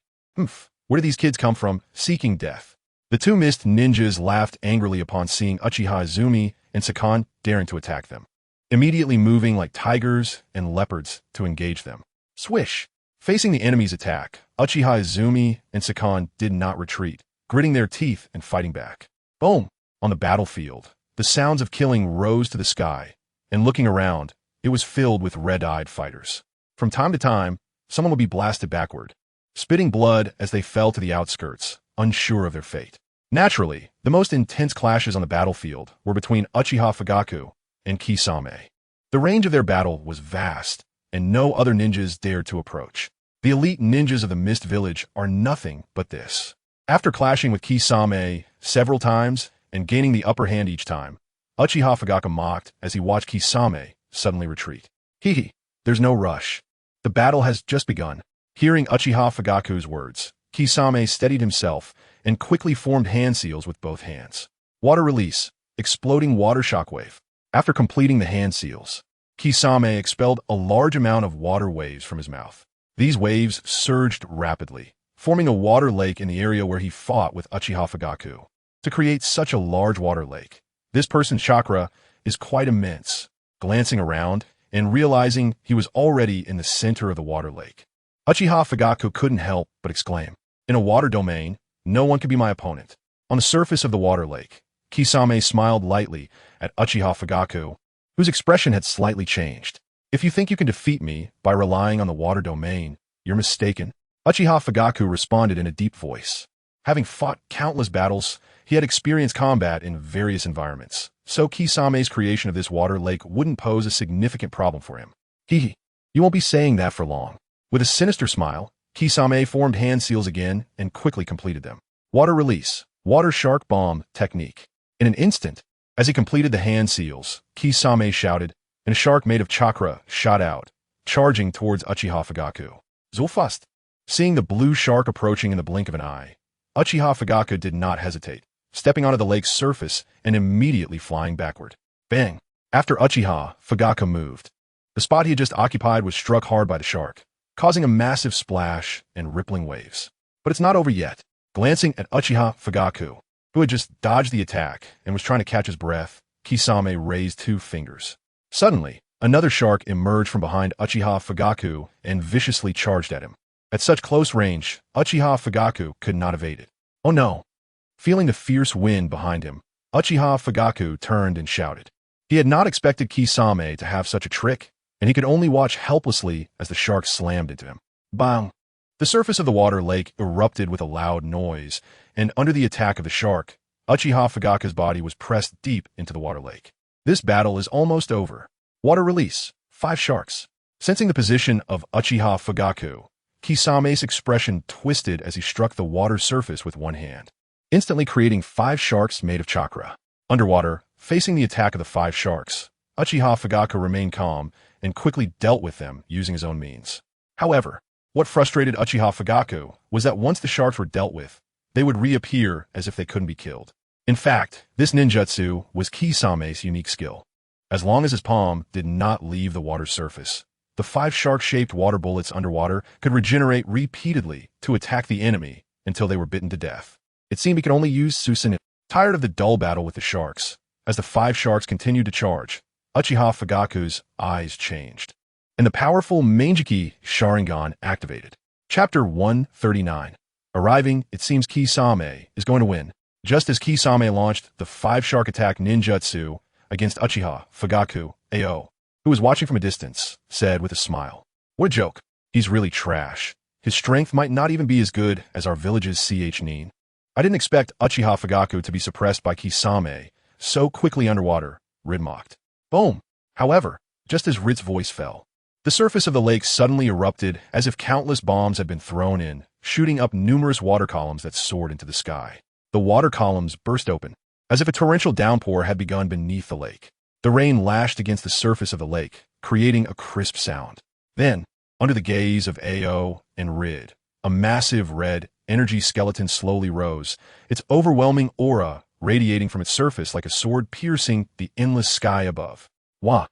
Where do these kids come from, seeking death?" The 2 mist ninjas laughed angrily upon seeing Uchiha Izumi and Sakan daring to attack them, immediately moving like tigers and leopards to engage them. Swish! Facing the enemy's attack, Uchiha Izumi and Sakan did not retreat, gritting their teeth and fighting back. Boom! On the battlefield, the sounds of killing rose to the sky, and looking around, it was filled with red-eyed fighters. From time to time, someone would be blasted backward, spitting blood as they fell to the outskirts, unsure of their fate. Naturally, the most intense clashes on the battlefield were between Uchiha Fugaku and Kisame. The range of their battle was vast, and no other ninjas dared to approach. The elite ninjas of the Mist Village are nothing but this. After clashing with Kisame several times and gaining the upper hand each time, Uchiha Fugaku mocked as he watched Kisame suddenly retreat. Hehe, there's no rush. The battle has just begun. Hearing Uchiha Fugaku's words, Kisame steadied himself and quickly formed hand seals with both hands. Water release, exploding water shockwave. After completing the hand seals, Kisame expelled a large amount of water waves from his mouth. These waves surged rapidly, forming a water lake in the area where he fought with Uchiha Fugaku. To create such a large water lake, this person's chakra is quite immense. Glancing around and realizing he was already in the center of the water lake, Uchiha Fugaku couldn't help but exclaim, "In a water domain, no one can be my opponent." On the surface of the water lake, Kisame smiled lightly at Uchiha Fugaku, whose expression had slightly changed. "If you think you can defeat me by relying on the water domain, you're mistaken." Uchiha Fugaku responded in a deep voice. Having fought countless battles, he had experienced combat in various environments, so Kisame's creation of this water lake wouldn't pose a significant problem for him. Hehe, you won't be saying that for long. With a sinister smile, Kisame formed hand seals again and quickly completed them. Water release, water shark bomb technique. In an instant, as he completed the hand seals, Kisame shouted, and a shark made of chakra shot out, charging towards Uchiha Fugaku. Zulfast. Seeing the blue shark approaching in the blink of an eye, Uchiha Fugaku did not hesitate, stepping onto the lake's surface and immediately flying backward. Bang! After Uchiha Fugaku moved, the spot he had just occupied was struck hard by the shark, causing a massive splash and rippling waves. But it's not over yet. Glancing at Uchiha Fugaku, who had just dodged the attack and was trying to catch his breath, Kisame raised 2 fingers. Suddenly, another shark emerged from behind Uchiha Fugaku and viciously charged at him. At such close range, Uchiha Fugaku could not evade it. Oh no! Feeling the fierce wind behind him, Uchiha Fugaku turned and shouted. He had not expected Kisame to have such a trick, and he could only watch helplessly as the shark slammed into him. Bang! The surface of the water lake erupted with a loud noise, and under the attack of the shark, Uchiha Fugaku's body was pressed deep into the water lake. This battle is almost over. Water release, 5 sharks. Sensing the position of Uchiha Fugaku, Kisame's expression twisted as he struck the water surface with one hand, instantly creating 5 sharks made of chakra. Underwater, facing the attack of the 5 sharks, Uchiha Fugaku remained calm and quickly dealt with them using his own means. However, what frustrated Uchiha Fugaku was that once the sharks were dealt with, they would reappear as if they couldn't be killed. In fact, this ninjutsu was Kisame's unique skill. As long as his palm did not leave the water's surface, the 5 shark-shaped water bullets underwater could regenerate repeatedly to attack the enemy until they were bitten to death. It seemed he could only use Susanoo. Tired of the dull battle with the sharks, as the 5 sharks continued to charge, Uchiha Fugaku's eyes changed, and the powerful Manjiki Sharingan activated. Chapter 139. Arriving, it seems Kisame is going to win. Just as Kisame launched the 5 shark attack ninjutsu against Uchiha Fugaku, AO, who was watching from a distance, said with a smile, "What a joke. He's really trash. His strength might not even be as good as our village's CH Nin. I didn't expect Uchiha Fugaku to be suppressed by Kisame so quickly underwater," Rid mocked. Boom! However, just as Rid's voice fell, the surface of the lake suddenly erupted as if countless bombs had been thrown in, shooting up numerous water columns that soared into the sky. The water columns burst open, as if a torrential downpour had begun beneath the lake. The rain lashed against the surface of the lake, creating a crisp sound. Then, under the gaze of AO and Rid, a massive red energy skeleton slowly rose, its overwhelming aura radiating from its surface like a sword piercing the endless sky above. Wah!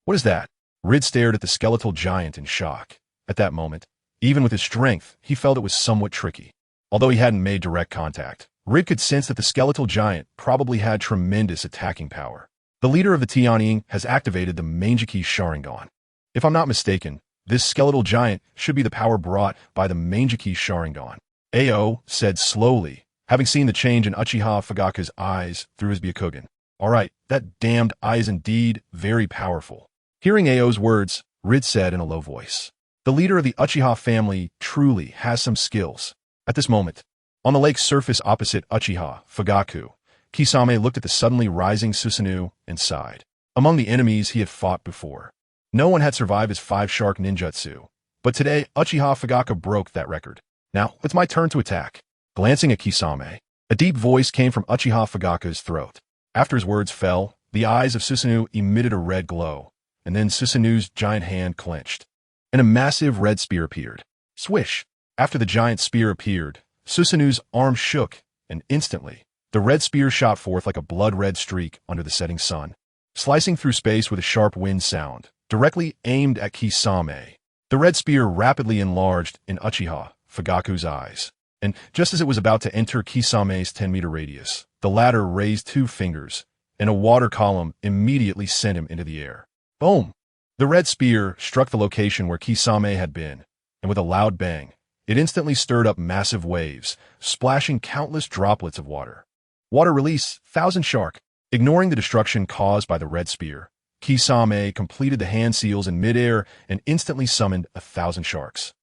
What is that? Rid stared at the skeletal giant in shock. At that moment, even with his strength, he felt it was somewhat tricky. Although he hadn't made direct contact, Rid could sense that the skeletal giant probably had tremendous attacking power. The leader of the Tianying has activated the Manjiki Sharingan. If I'm not mistaken, this skeletal giant should be the power brought by the Manjiki Sharingan. AO said slowly, having seen the change in Uchiha Fugaku's eyes through his Byakugan. Alright, that damned eye is indeed very powerful. Hearing AO's words, Rid said in a low voice, "The leader of the Uchiha family truly has some skills." At this moment, On the lake's surface opposite Uchiha Fugaku, Kisame looked at the suddenly rising Susanoo and sighed. Among the enemies he had fought before, no one had survived his 5-shark ninjutsu, but today Uchiha Fugaku broke that record. Now, it's my turn to attack. Glancing at Kisame, a deep voice came from Uchiha Fugaku's throat. After his words fell, the eyes of Susanoo emitted a red glow, and then Susanoo's giant hand clenched, and a massive red spear appeared. Swish! After the giant spear appeared, Susanoo's arm shook, and instantly, the red spear shot forth like a blood-red streak under the setting sun, slicing through space with a sharp wind sound, directly aimed at Kisame. The red spear rapidly enlarged in Uchiha Fugaku's eyes, and just as it was about to enter Kisame's 10-meter radius, the latter raised 2 fingers, and a water column immediately sent him into the air. Boom! The red spear struck the location where Kisame had been, and with a loud bang, it instantly stirred up massive waves, splashing countless droplets of water. Water release, 1,000 shark. Ignoring the destruction caused by the red spear, Kisame completed the hand seals in midair and instantly summoned 1,000 sharks.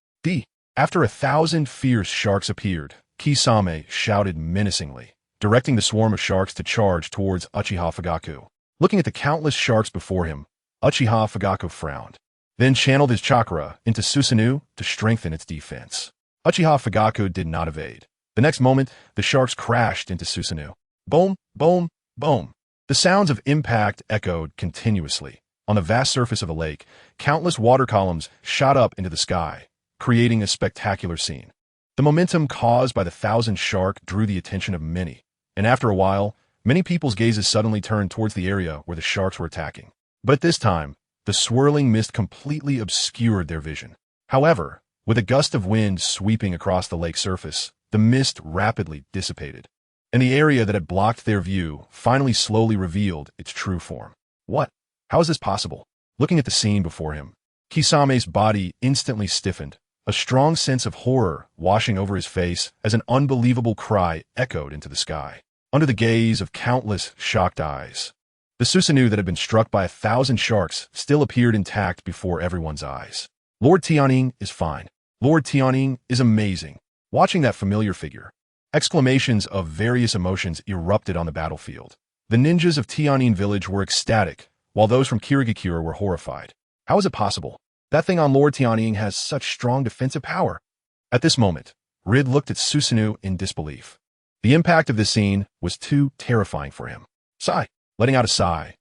After 1,000 fierce sharks appeared, Kisame shouted menacingly, directing the swarm of sharks to charge towards Uchiha Fugaku. Looking at the countless sharks before him, Uchiha Fugaku frowned, then channeled his chakra into Susanoo to strengthen its defense. Uchiha Fugaku did not evade. The next moment, the sharks crashed into Susanoo. Boom, boom, boom. The sounds of impact echoed continuously. On the vast surface of the lake, countless water columns shot up into the sky, creating a spectacular scene. The momentum caused by the 1,000 shark drew the attention of many, and after a while, many people's gazes suddenly turned towards the area where the sharks were attacking. But at this time, the swirling mist completely obscured their vision. However, with a gust of wind sweeping across the lake's surface, the mist rapidly dissipated, and the area that had blocked their view finally slowly revealed its true form. What? How is this possible? Looking at the scene before him, Kisame's body instantly stiffened, a strong sense of horror washing over his face as an unbelievable cry echoed into the sky. Under the gaze of countless shocked eyes, the Susanoo that had been struck by 1,000 sharks still appeared intact before everyone's eyes. Lord Tianning is fine. Lord Tianning is amazing. Watching that familiar figure, exclamations of various emotions erupted on the battlefield. The ninjas of Tianning village were ecstatic, while those from Kirigakura were horrified. How is it possible? That thing on Lord Tianning has such strong defensive power. At this moment, Rid looked at Susanoo in disbelief. The impact of this scene was too terrifying for him. Sigh. Letting out a sigh,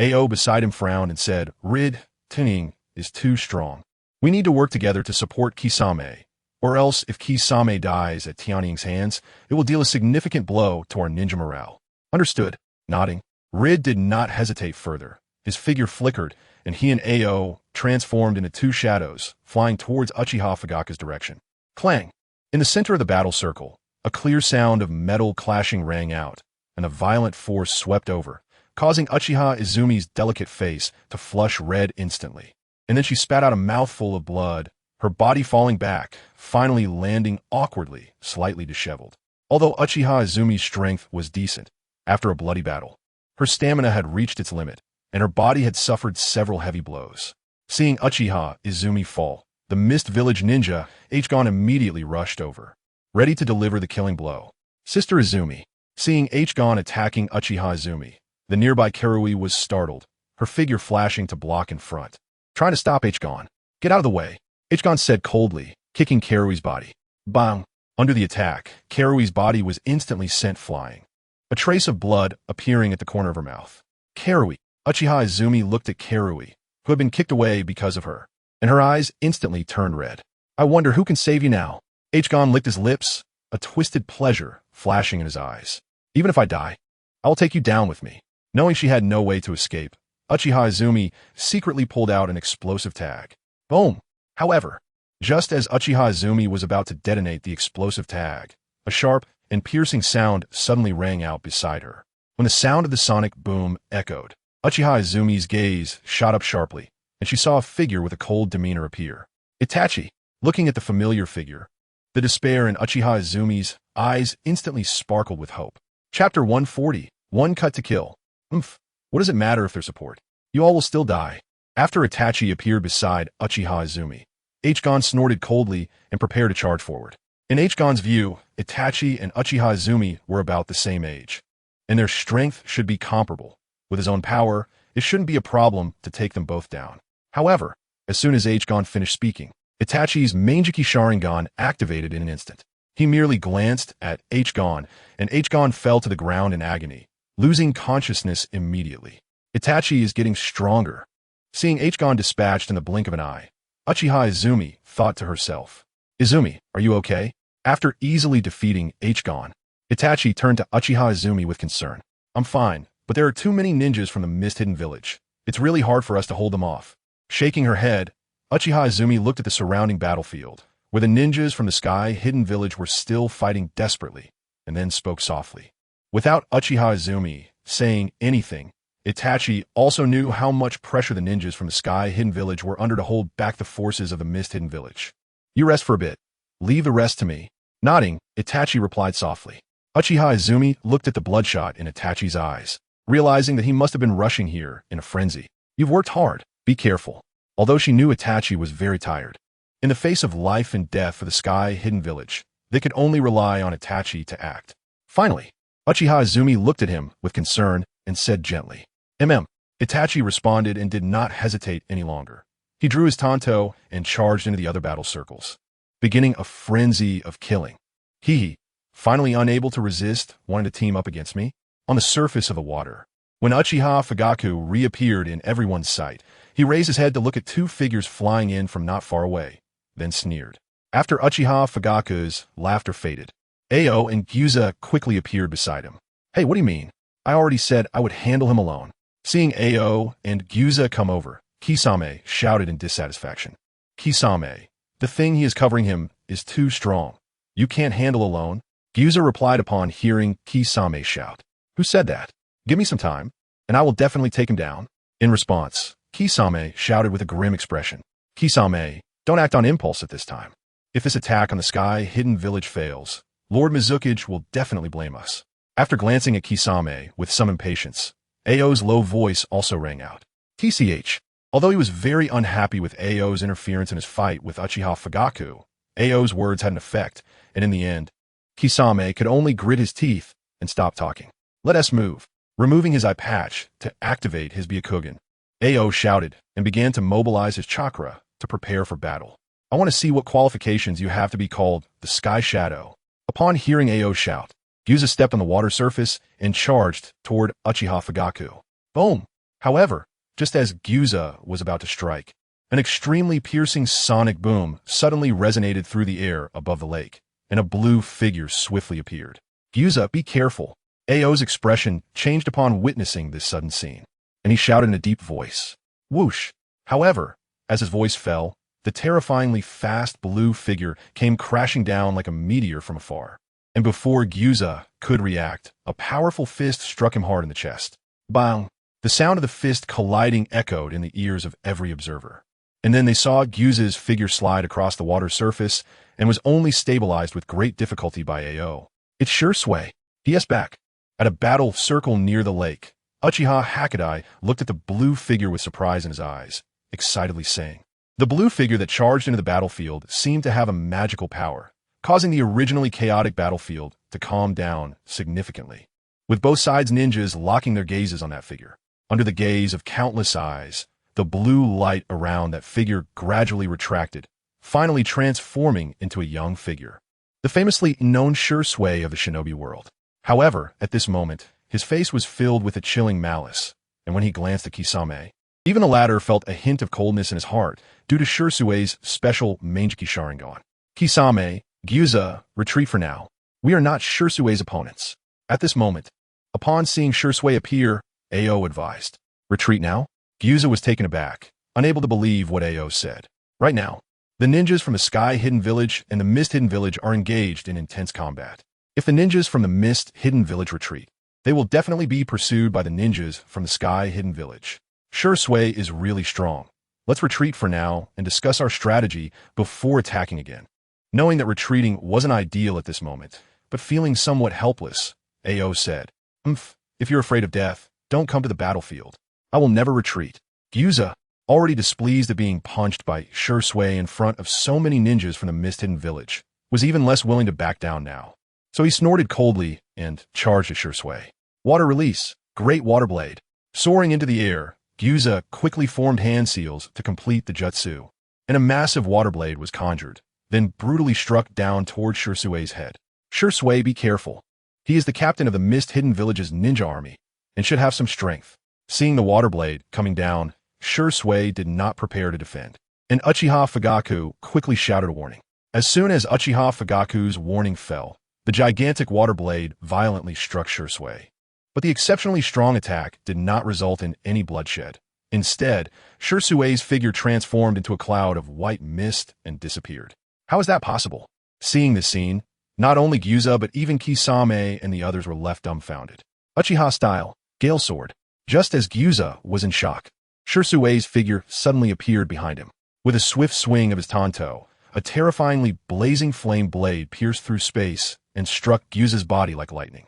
Ao beside him frowned and said, Rid, Tianning is too strong. We need to work together to support Kisame, or else if Kisame dies at Tianning's hands, it will deal a significant blow to our ninja morale. Understood. Nodding, Rid did not hesitate further. His figure flickered, and he and Ao transformed into 2 shadows, flying towards Uchiha Fugaku's direction. Clang! In the center of the battle circle, a clear sound of metal clashing rang out, and a violent force swept over, causing Uchiha Izumi's delicate face to flush red instantly. And then she spat out a mouthful of blood, her body falling back, finally landing awkwardly, slightly disheveled. Although Uchiha Izumi's strength was decent, after a bloody battle, her stamina had reached its limit, and her body had suffered several heavy blows. Seeing Uchiha Izumi fall, the Mist Village ninja, H-Gon immediately rushed over, ready to deliver the killing blow. Sister Izumi. Seeing H-Gon attacking Uchiha Izumi, the nearby Karui was startled, her figure flashing to block in front. Trying to stop H-Gon. Get out of the way, H-Gon said coldly, kicking Karui's body. Bang! Under the attack, Karui's body was instantly sent flying, a trace of blood appearing at the corner of her mouth. Karui. Uchiha Izumi looked at Karui, who had been kicked away because of her, and her eyes instantly turned red. I wonder who can save you now. H-Gon licked his lips, a twisted pleasure flashing in his eyes. Even if I die, I will take you down with me. Knowing she had no way to escape, Uchiha Izumi secretly pulled out an explosive tag. Boom! However, just as Uchiha Izumi was about to detonate the explosive tag, a sharp and piercing sound suddenly rang out beside her. When the sound of the sonic boom echoed, Uchiha Izumi's gaze shot up sharply, and she saw a figure with a cold demeanor appear. Itachi. Looking at the familiar figure, the despair in Uchiha Izumi's eyes instantly sparkled with hope. Chapter 140. One cut to kill. What does it matter if they're support? You all will still die. After Itachi appeared beside Uchiha Izumi, H-Gon snorted coldly and prepared to charge forward. In H-Gon's view, Itachi and Uchiha Izumi were about the same age, and their strength should be comparable. With his own power, it shouldn't be a problem to take them both down. However, as soon as H-Gon finished speaking, Itachi's Manjiki Sharingan activated in an instant. He merely glanced at H-Gon, and H-Gon fell to the ground in agony, losing consciousness immediately. Itachi is getting stronger. Seeing H-Gon dispatched in the blink of an eye, Uchiha Izumi thought to herself, "Izumi, are you okay?" After easily defeating H-Gon, Itachi turned to Uchiha Izumi with concern. "I'm fine, but there are too many ninjas from the Mist-Hidden Village. It's really hard for us to hold them off." Shaking her head, Uchiha Izumi looked at the surrounding battlefield, where the ninjas from the Sky-Hidden Village were still fighting desperately, and then spoke softly. Without Uchiha Izumi saying anything, Itachi also knew how much pressure the ninjas from the Sky-Hidden Village were under to hold back the forces of the Mist-Hidden Village. "You rest for a bit. Leave the rest to me." Nodding, Itachi replied softly. Uchiha Izumi looked at the bloodshot in Itachi's eyes, realizing that he must have been rushing here in a frenzy. "You've worked hard. Be careful." Although she knew Itachi was very tired, in the face of life and death for the Sky-Hidden Village, they could only rely on Itachi to act. Finally, Uchiha Izumi looked at him with concern and said gently, Itachi responded and did not hesitate any longer. He drew his tanto and charged into the other battle circles, beginning a frenzy of killing. He, finally unable to resist, wanted to team up against me on the surface of the water. When Uchiha Fugaku reappeared in everyone's sight, he raised his head to look at two figures flying in from not far away, then sneered. After Uchiha Fugaku's laughter faded, Ao and Gyuza quickly appeared beside him. "Hey, what do you mean? I already said I would handle him alone." Seeing Ao and Gyuza come over, Kisame shouted in dissatisfaction. "Kisame, the thing he is covering him is too strong. You can't handle alone." Gyuza replied upon hearing Kisame shout. "Who said that? Give me some time, and I will definitely take him down." In response, Kisame shouted with a grim expression. "Kisame, don't act on impulse at this time. If this attack on the Sky-Hidden Village fails, Lord Mizukage will definitely blame us." After glancing at Kisame with some impatience, Ao's low voice also rang out. TCH. Although he was very unhappy with Ao's interference in his fight with Uchiha Fugaku, Ao's words had an effect, and in the end, Kisame could only grit his teeth and stop talking. "Let us move." Removing his eye patch to activate his Byakugan, Ao shouted and began to mobilize his chakra to prepare for battle. "I want to see what qualifications you have to be called the Sky Shadow." Upon hearing Ao's shout, Gyuza stepped on the water surface and charged toward Uchiha Fugaku. Boom! However, just as Gyuza was about to strike, an extremely piercing sonic boom suddenly resonated through the air above the lake, and a blue figure swiftly appeared. "Gyuza, be careful." Ao's expression changed upon witnessing this sudden scene, and he shouted in a deep voice, "Whoosh!" However, as his voice fell, the terrifyingly fast blue figure came crashing down like a meteor from afar. And before Gyuza could react, a powerful fist struck him hard in the chest. Bang! The sound of the fist colliding echoed in the ears of every observer. And then they saw Gyuza's figure slide across the water surface and was only stabilized with great difficulty by Ao. "It's Shursui. He is back." At a battle circle near the lake, Uchiha Hakadai looked at the blue figure with surprise in his eyes, excitedly saying. The blue figure that charged into the battlefield seemed to have a magical power, causing the originally chaotic battlefield to calm down significantly. With both sides' ninjas locking their gazes on that figure, under the gaze of countless eyes, the blue light around that figure gradually retracted, finally transforming into a young figure, the famously known Shursui of the shinobi world. However, at this moment, his face was filled with a chilling malice, and when he glanced at Kisame, even the latter felt a hint of coldness in his heart due to Shursui's special Manjiki Sharingan. "Kisame, Gyuza, retreat for now. We are not Shursui's opponents." At this moment, upon seeing Shursui appear, Ao advised, "Retreat now?" Gyuza was taken aback, unable to believe what Ao said. Right now, the ninjas from the Sky-Hidden Village and the Mist-Hidden Village are engaged in intense combat. If the ninjas from the Mist-Hidden Village retreat, they will definitely be pursued by the ninjas from the Sky-Hidden Village. Shursui is really strong. Let's retreat for now and discuss our strategy before attacking again. Knowing that retreating wasn't ideal at this moment, but feeling somewhat helpless, Ao said, If you're afraid of death, don't come to the battlefield. I will never retreat." Gyuza, already displeased at being punched by Shursui in front of so many ninjas from the Mist-Hidden Village, was even less willing to back down now. So he snorted coldly and charged at SasSasuke. Water release, great water blade. Soaring into the air, Gyuza quickly formed hand seals to complete the jutsu, and a massive water blade was conjured, then brutally struck down toward SasSasuke's head. SasSasuke, be careful. He is the captain of the Mist Hidden Village's ninja army, and should have some strength. Seeing the water blade coming down, SasSasuke did not prepare to defend. And Uchiha Fugaku quickly shouted a warning. As soon as Uchiha Fugaku's warning fell, the gigantic water blade violently struck SasSasuke. But the exceptionally strong attack did not result in any bloodshed. Instead, SasSasuke's figure transformed into a cloud of white mist and disappeared. How is that possible? Seeing this scene, not only Gyuza but even Kisame and the others were left dumbfounded. Uchiha style, Gale Sword. Just as Gyuza was in shock, SasSasuke's figure suddenly appeared behind him. With a swift swing of his tanto, a terrifyingly blazing flame blade pierced through space and struck Gyuza's body like lightning.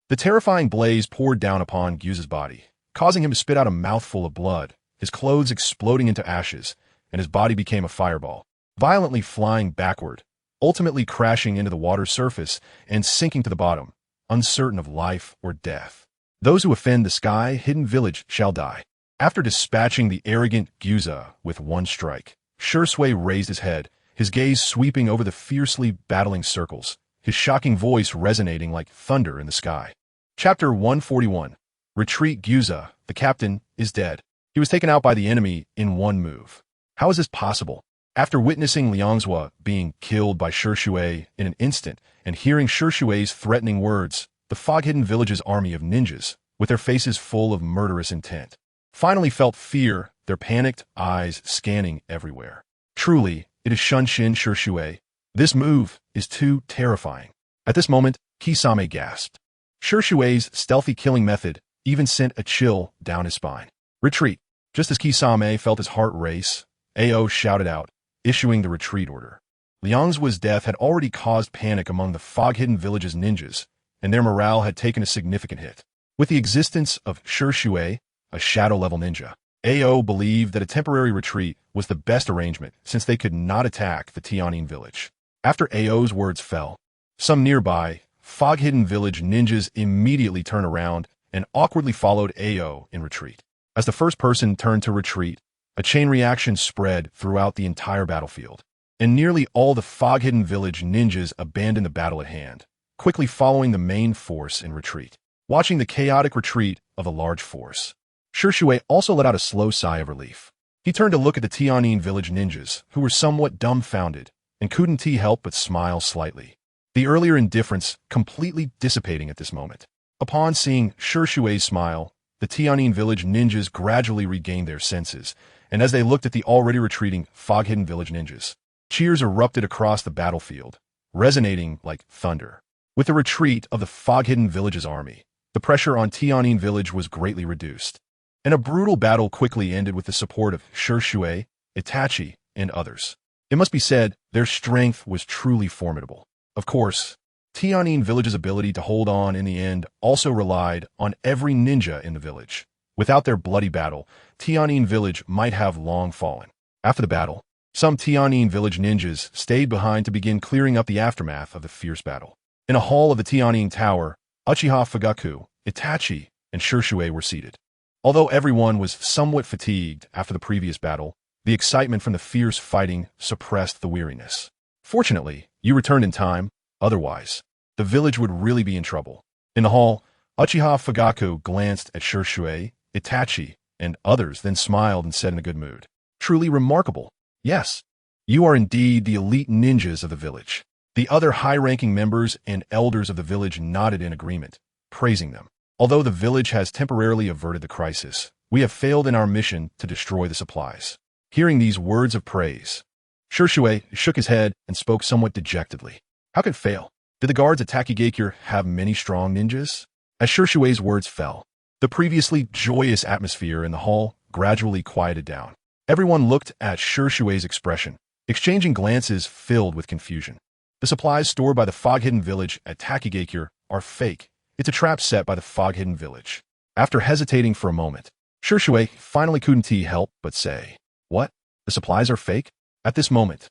The terrifying blaze poured down upon Gyuza's body, causing him to spit out a mouthful of blood, his clothes exploding into ashes, and his body became a fireball, violently flying backward, ultimately crashing into the water's surface and sinking to the bottom, uncertain of life or death. Those who offend the Sky Hidden Village shall die. After dispatching the arrogant Gyuza with one strike, SasSasuke raised his head, his gaze sweeping over the fiercely battling circles, his shocking voice resonating like thunder in the sky. Chapter 141. Retreat. Gyuza, the captain, is dead. He was taken out by the enemy in one move. How is this possible? After witnessing Liangzhua being killed by SasSasuke in an instant and hearing SasSasuke's threatening words, the Fog-Hidden Village's army of ninjas, with their faces full of murderous intent, finally felt fear, their panicked eyes scanning everywhere. Truly, it is Shunshin SasSasuke. This move is too terrifying. At this moment, Kisame gasped. SasSasuke's stealthy killing method even sent a chill down his spine. Retreat. Just as Kisame felt his heart race, Ao shouted out, issuing the retreat order. Liangzhua's death had already caused panic among the Fog-Hidden Village's ninjas, and their morale had taken a significant hit. With the existence of SasSasuke, a shadow-level ninja, Ao believed that a temporary retreat was the best arrangement since they could not attack the Tianyin village. After Ao's words fell, some nearby Fog-Hidden Village ninjas immediately turned around and awkwardly followed Ao in retreat. As the first person turned to retreat, a chain reaction spread throughout the entire battlefield, and nearly all the Fog-Hidden Village ninjas abandoned the battle at hand, quickly following the main force in retreat. Watching the chaotic retreat of a large force, SasSasuke also let out a slow sigh of relief. He turned to look at the Tianyin village ninjas, who were somewhat dumbfounded, and couldn't help but smile slightly, the earlier indifference completely dissipating at this moment. Upon seeing SasSasuke's smile, the Tianyin village ninjas gradually regained their senses, and as they looked at the already retreating Fog-Hidden Village ninjas, cheers erupted across the battlefield, resonating like thunder. With the retreat of the Fog-Hidden Village's army, the pressure on Tianyin village was greatly reduced, and a brutal battle quickly ended with the support of SasSasuke, Itachi, and others. It must be said, their strength was truly formidable. Of course, Tianyin village's ability to hold on in the end also relied on every ninja in the village. Without their bloody battle, Tianyin village might have long fallen. After the battle, some Tianyin village ninjas stayed behind to begin clearing up the aftermath of the fierce battle. In a hall of the Tianyin Tower, Uchiha Fugaku, Itachi, and SasSasuke were seated. Although everyone was somewhat fatigued after the previous battle, the excitement from the fierce fighting suppressed the weariness. Fortunately, you returned in time, otherwise, the village would really be in trouble. In the hall, Uchiha Fugaku glanced at SasSasuke, Itachi, and others, then smiled and said in a good mood, "Truly remarkable. Yes, you are indeed the elite ninjas of the village." The other high-ranking members and elders of the village nodded in agreement, praising them. Although the village has temporarily averted the crisis, we have failed in our mission to destroy the supplies. Hearing these words of praise, SasSasuke shook his head and spoke somewhat dejectedly. How could it fail? Did the guards at Takigakure have many strong ninjas? As SasSasuke's words fell, the previously joyous atmosphere in the hall gradually quieted down. Everyone looked at SasSasuke's expression, exchanging glances filled with confusion. The supplies stored by the Fog-Hidden Village at Takigakure are fake. It's a trap set by the Fog-Hidden Village. After hesitating for a moment, SasSasuke finally couldn't help but say, "What? The supplies are fake?" At this moment,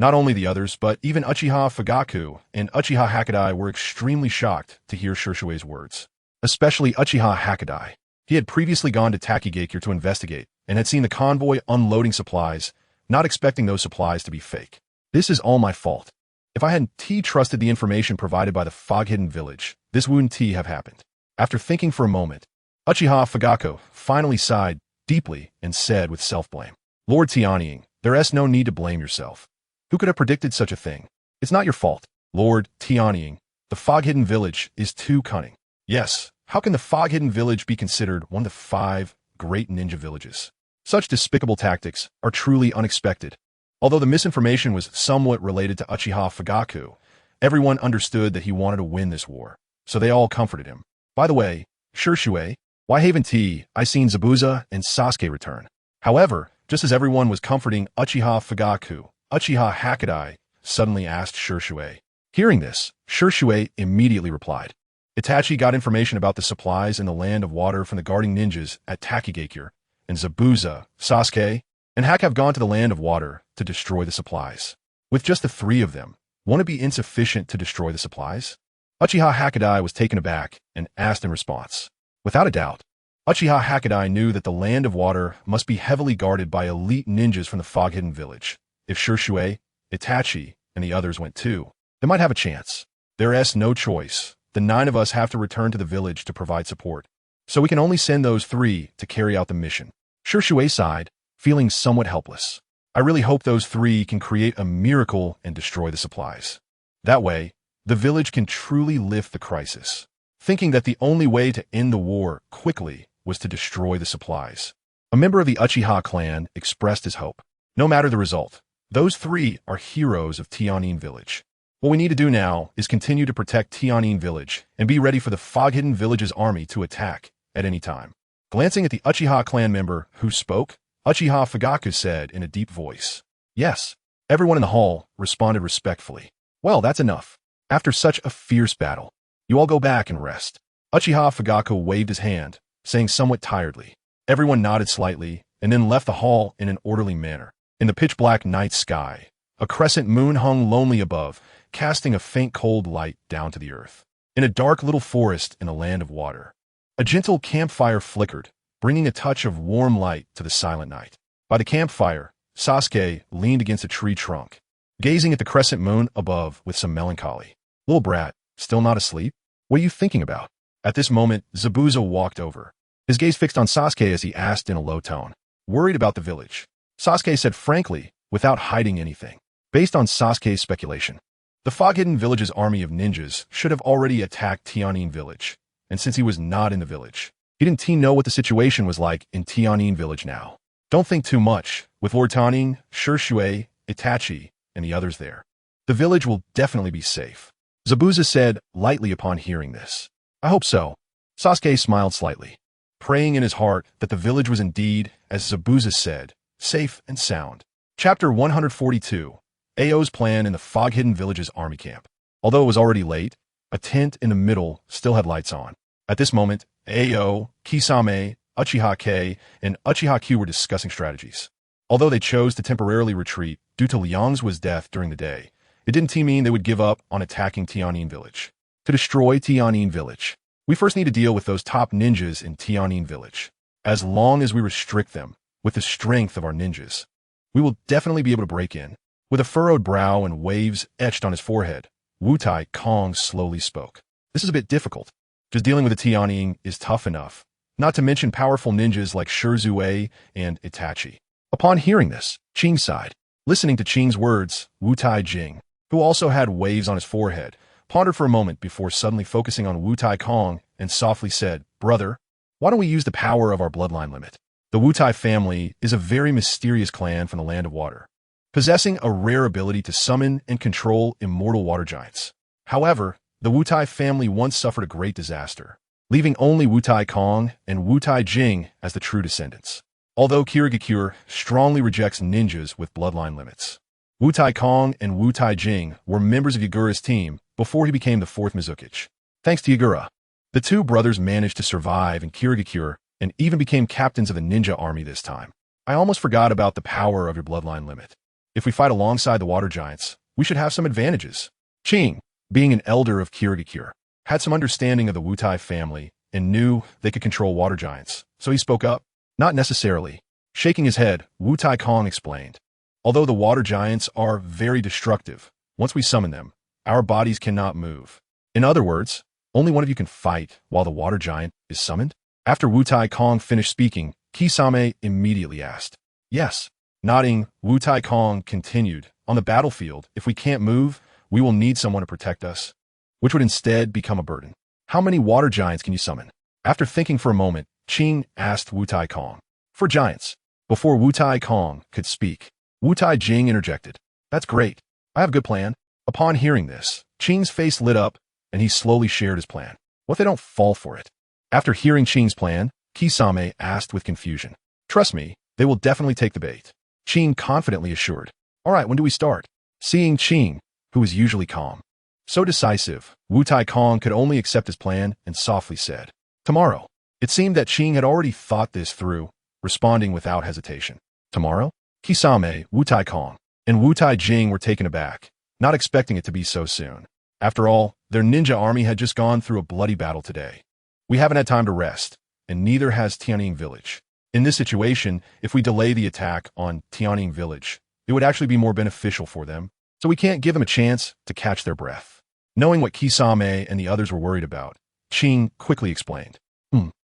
Not only the others, but even Uchiha Fugaku and Uchiha Hakadai were extremely shocked to hear Shirshue's words. Especially Uchiha Hakadai. He had previously gone to Takigakure to investigate and had seen the convoy unloading supplies, not expecting those supplies to be fake. This is all my fault. If I hadn't trusted the information provided by the fog-hidden village, this wouldn't have happened. After thinking for a moment, Uchiha Fugaku finally sighed deeply and said with self-blame, Lord Tianying, there's no need to blame yourself. Who could have predicted such a thing? It's not your fault, Lord Tianying. The fog-hidden village is too cunning. Yes, how can the fog-hidden village be considered one of the 5 great ninja villages? Such despicable tactics are truly unexpected. Although the misinformation was somewhat related to Uchiha Fugaku, everyone understood that he wanted to win this war, so they all comforted him. By the way, Shirshue, why haven't I seen Zabuza and Sasuke return? However, just as everyone was comforting Uchiha Fugaku, Uchiha Hakadai suddenly asked Shirshue. Hearing this, Shirshue immediately replied, Itachi got information about the supplies in the land of water from the guarding ninjas at Takigakure, and Zabuza, Sasuke, and Hak have gone to the land of water to destroy the supplies. With just the 3 of them, won't it be insufficient to destroy the supplies? Uchiha Hakadai was taken aback and asked in response. Without a doubt, Uchiha Hakadai knew that the land of water must be heavily guarded by elite ninjas from the fog-hidden village. If Shirshue, Itachi, and the others went too, they might have a chance. There's no choice. The 9 of us have to return to the village to provide support, so we can only send those 3 to carry out the mission. Shirshue sighed, feeling somewhat helpless. I really hope those 3 can create a miracle and destroy the supplies. That way, the village can truly lift the crisis. Thinking that the only way to end the war quickly was to destroy the supplies, a member of the Uchiha clan expressed his hope. No matter the result, those 3 are heroes of Tianin Village. What we need to do now is continue to protect Tianin Village and be ready for the fog-hidden village's army to attack at any time. Glancing at the Uchiha clan member who spoke, Uchiha Fugaku said in a deep voice, Yes. Everyone in the hall responded respectfully. Well, that's enough. After such a fierce battle, you all go back and rest. Uchiha Fugaku waved his hand, saying somewhat tiredly. Everyone nodded slightly and then left the hall in an orderly manner. In the pitch-black night sky, a crescent moon hung lonely above, casting a faint cold light down to the earth. In a dark little forest in a land of water, a gentle campfire flickered, bringing a touch of warm light to the silent night. By the campfire, Sasuke leaned against a tree trunk, gazing at the crescent moon above with some melancholy. Little brat, still not asleep? What are you thinking about? At this moment, Zabuza walked over, his gaze fixed on Sasuke as he asked in a low tone, Worried about the village? Sasuke said frankly, without hiding anything. Based on Sasuke's speculation, the fog-hidden village's army of ninjas should have already attacked Tianin Village, and since he was not in the village, he didn't know what the situation was like in Tianin Village now. Don't think too much. With Lord Tanin, Shirshue, Itachi, and the others there, the village will definitely be safe. Zabuza said lightly upon hearing this. I hope so. Sasuke smiled slightly, praying in his heart that the village was indeed, as Zabuza said, safe and sound. Chapter 142. Ao's plan in the fog-hidden village's army camp. Although it was already late, a tent in the middle still had lights on. At this moment, Ao, Kisame, Uchiha K, and Uchiha Q were discussing strategies. Although they chose to temporarily retreat due to Liang's death during the day, it didn't mean they would give up on attacking Tianin Village. To destroy Tianin Village, we first need to deal with those top ninjas in Tianin Village. As long as we restrict them with the strength of our ninjas, we will definitely be able to break in. With a furrowed brow and waves etched on his forehead, Wutai Kong slowly spoke. This is a bit difficult. Just dealing with the Tianin is tough enough, not to mention powerful ninjas like Shirzue and Itachi. Upon hearing this, Qing sighed. Listening to Qing's words, Wutai Jing, who also had waves on his forehead, pondered for a moment before suddenly focusing on Wutai Kong and softly said, Brother, why don't we use the power of our bloodline limit? The Wutai family is a very mysterious clan from the land of water, possessing a rare ability to summon and control immortal water giants. However, the Wutai family once suffered a great disaster, leaving only Wutai Kong and Wutai Jing as the true descendants. Although Kirigakure strongly rejects ninjas with bloodline limits, Wutai Kong and Wutai Jing were members of Yagura's team before he became the 4th Mizukichi. Thanks to Yagura, the 2 brothers managed to survive in Kirigakure and even became captains of the ninja army this time. I almost forgot about the power of your bloodline limit. If we fight alongside the water giants, we should have some advantages. Qing, being an elder of Kirigakure, had some understanding of the Wutai family and knew they could control water giants, so he spoke up. Not necessarily. Shaking his head, Wutai Kong explained. Although the water giants are very destructive, once we summon them, our bodies cannot move. In other words, only one of you can fight while the water giant is summoned? After Wutai Kong finished speaking, Kisame immediately asked. Yes. Nodding, Wutai Kong continued. On the battlefield, if we can't move, we will need someone to protect us, which would instead become a burden. How many water giants can you summon? After thinking for a moment, Qing asked Wutai Kong. 4 giants. Before Wutai Kong could speak, Wutai Jing interjected. That's great. I have a good plan. Upon hearing this, Qing's face lit up, and he slowly shared his plan. What if they don't fall for it? After hearing Qing's plan, Kisame asked with confusion. Trust me, they will definitely take the bait. Qing confidently assured. All right, when do we start? Seeing Qing, who was usually calm, so decisive, Wutai Kong could only accept his plan and softly said, Tomorrow. It seemed that Qing had already thought this through, responding without hesitation. Tomorrow? Kisame, Wutai Kong, and Wutai Jing were taken aback, not expecting it to be so soon. After all, their ninja army had just gone through a bloody battle today. We haven't had time to rest, and neither has Tianning Village. In this situation, if we delay the attack on Tianning Village, it would actually be more beneficial for them, so we can't give them a chance to catch their breath. Knowing what Kisame and the others were worried about, Qing quickly explained.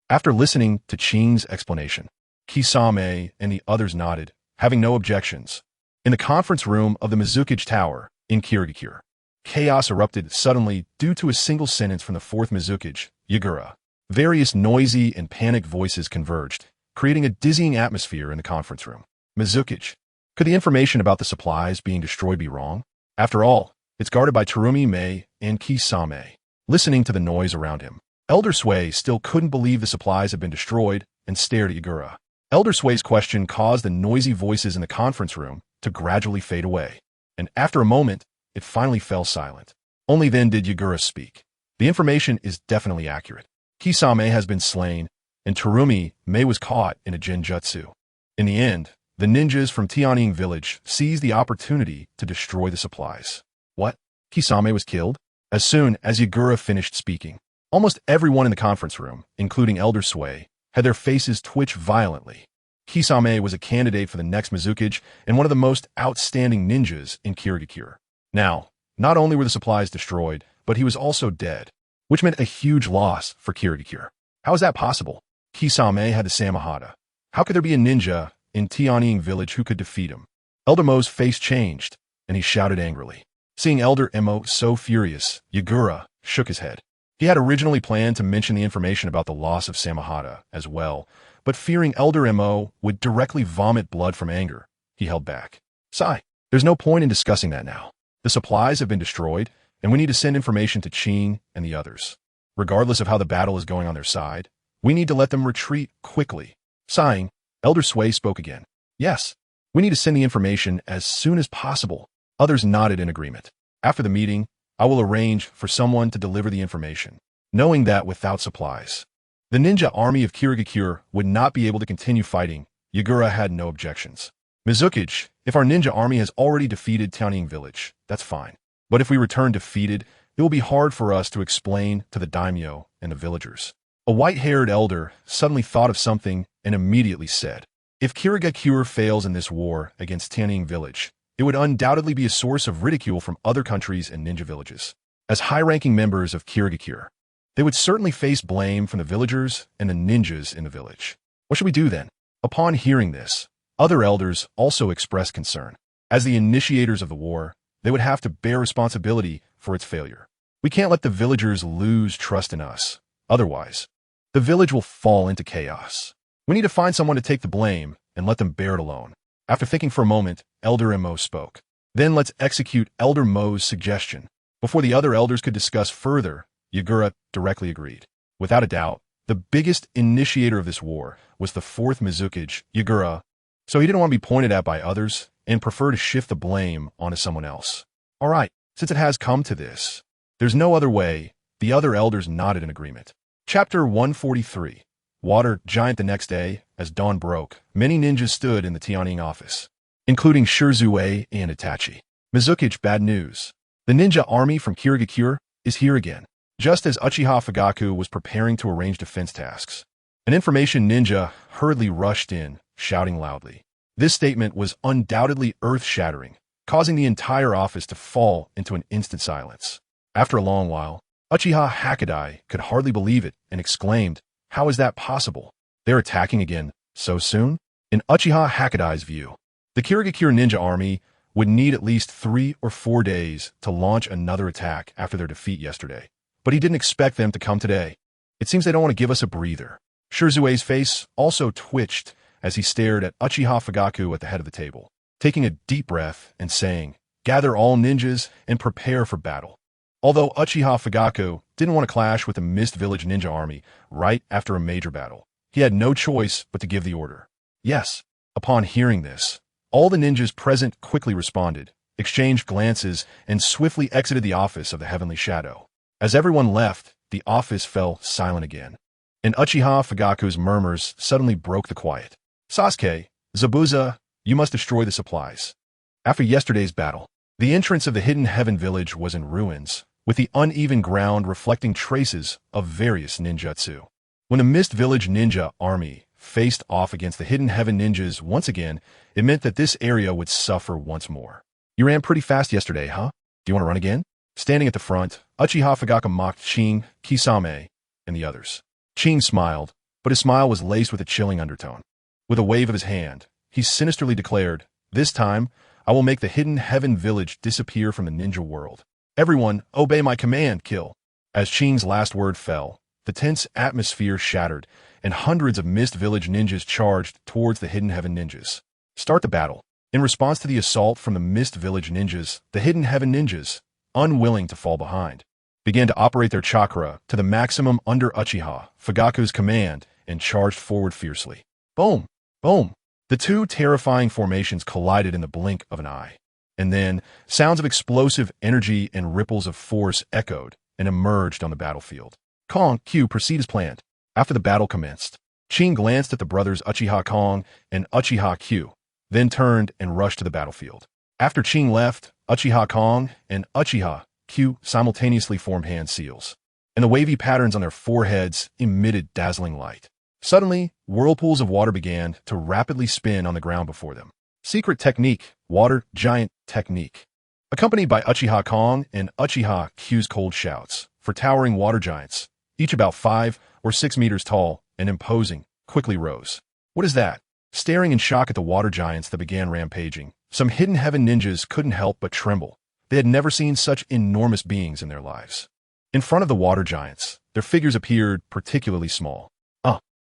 After listening to Qing's explanation, Kisame and the others nodded, having no objections. In the conference room of the Mizukage Tower in Kirigakure, chaos erupted suddenly due to a single sentence from the 4th Mizukage, Yagura. Various noisy and panicked voices converged, creating a dizzying atmosphere in the conference room. Mizukage. Could the information about the supplies being destroyed be wrong? After all, it's guarded by Terumi Mei and Kisame. Listening to the noise around him, Elder Sui still couldn't believe the supplies had been destroyed and stared at Yagura. Elder Sui's question caused the noisy voices in the conference room to gradually fade away, and after a moment, it finally fell silent. Only then did Yagura speak. The information is definitely accurate. Kisame has been slain, and Terumi Mei was caught in a genjutsu. In the end, the ninjas from Tianning Village seized the opportunity to destroy the supplies. What? Kisame was killed? As soon as Yagura finished speaking, almost everyone in the conference room, including Elder Sui, had their faces twitch violently. Kisame was a candidate for the next Mizukage and one of the most outstanding ninjas in Kirigakure. Now, not only were the supplies destroyed, but he was also dead, which meant a huge loss for Kirigakure. How is that possible? Kisame had the Samahata. How could there be a ninja in Tianning Village who could defeat him? Elder Mo's face changed, and he shouted angrily. Seeing Elder Mo so furious, Yagura shook his head. He had originally planned to mention the information about the loss of Samahata as well, but fearing Elder Mo would directly vomit blood from anger, he held back. Sigh, there's no point in discussing that now. The supplies have been destroyed, and we need to send information to Qing and the others. Regardless of how the battle is going on their side, we need to let them retreat quickly. Sighing, Elder Sui spoke again. Yes, we need to send the information as soon as possible. Others nodded in agreement. After the meeting, I will arrange for someone to deliver the information, knowing that without supplies, the ninja army of Kirigakure would not be able to continue fighting. Yagura had no objections. Mizukage, if our ninja army has already defeated Tianning Village, that's fine. But if we return defeated, it will be hard for us to explain to the daimyo and the villagers. A white-haired elder suddenly thought of something and immediately said, if Kirigakure fails in this war against Tianning Village, it would undoubtedly be a source of ridicule from other countries and ninja villages. As high-ranking members of Kirigakure, they would certainly face blame from the villagers and the ninjas in the village. What should we do then? Upon hearing this, other elders also expressed concern. As the initiators of the war, they would have to bear responsibility for its failure. We can't let the villagers lose trust in us. Otherwise, the village will fall into chaos. We need to find someone to take the blame and let them bear it alone. After thinking for a moment, Elder Mo spoke. Then let's execute Elder Mo's suggestion. Before the other elders could discuss further, Yagura directly agreed. Without a doubt, the biggest initiator of this war was the 4th Mizukage, Yagura, so he didn't want to be pointed at by others and prefer to shift the blame onto someone else. All right, since it has come to this, there's no other way. The other elders nodded in agreement. Chapter 143. Water Giant. The next day, as dawn broke, many ninjas stood in the Tianning office. including Shirzue and Itachi. Mizuki's bad news. The ninja army from Kirigakure is here again. Just as Uchiha Fugaku was preparing to arrange defense tasks, an information ninja hurriedly rushed in, shouting loudly. This statement was undoubtedly earth-shattering, causing the entire office to fall into an instant silence. After a long while, Uchiha Hakadai could hardly believe it and exclaimed, "How is that possible? They're attacking again so soon?" In Uchiha Hakadai's view, the Kirigakure ninja army would need at least 3 or 4 days to launch another attack after their defeat yesterday. But he didn't expect them to come today. It seems they don't want to give us a breather. Shirzue's face also twitched as he stared at Uchiha Fugaku at the head of the table, taking a deep breath and saying, "Gather all ninjas and prepare for battle." Although Uchiha Fugaku didn't want to clash with the Mist Village ninja army right after a major battle, he had no choice but to give the order. Yes. Upon hearing this, all the ninjas present quickly responded, exchanged glances, and swiftly exited the office of the Heavenly Shadow. As everyone left, the office fell silent again, and Uchiha Fugaku's murmurs suddenly broke the quiet. "Sasuke, Zabuza, you must destroy the supplies." After yesterday's battle, the entrance of the Hidden Heaven village was in ruins, with the uneven ground reflecting traces of various ninjutsu. When the Mist Village ninja army faced off against the Hidden Heaven ninjas once again, it meant that this area would suffer once more. "You ran pretty fast yesterday, huh? Do you want to run again?" Standing at the front, Uchiha Fugaku mocked Ching, Kisame, and the others. Ching smiled, but his smile was laced with a chilling undertone. With a wave of his hand, he sinisterly declared, "This time, I will make the Hidden Heaven village disappear from the ninja world. Everyone, obey my command, kill." As Ching's last word fell, the tense atmosphere shattered, and hundreds of Mist Village ninjas charged towards the Hidden Heaven ninjas. Start the battle. In response to the assault from the Mist Village ninjas, the Hidden Heaven ninjas, unwilling to fall behind, began to operate their chakra to the maximum under Uchiha Fugaku's command and charged forward fiercely. Boom! Boom! The two terrifying formations collided in the blink of an eye. And then, sounds of explosive energy and ripples of force echoed and emerged on the battlefield. Kong Q proceed as planned. After the battle commenced, Ching glanced at the brothers Uchiha Kong and Uchiha Q, then turned and rushed to the battlefield. After Ching left, Uchiha Kong and Uchiha Q simultaneously formed hand seals, and the wavy patterns on their foreheads emitted dazzling light. Suddenly, whirlpools of water began to rapidly spin on the ground before them. Secret technique, water giant technique. Accompanied by Uchiha Kong and Uchiha Q's cold shouts for towering water giants, each about 5 or 6 meters tall and imposing, quickly rose. "What is that?" Staring in shock at the water giants that began rampaging, some Hidden Heaven ninjas couldn't help but tremble. They had never seen such enormous beings in their lives. In front of the water giants, their figures appeared particularly small.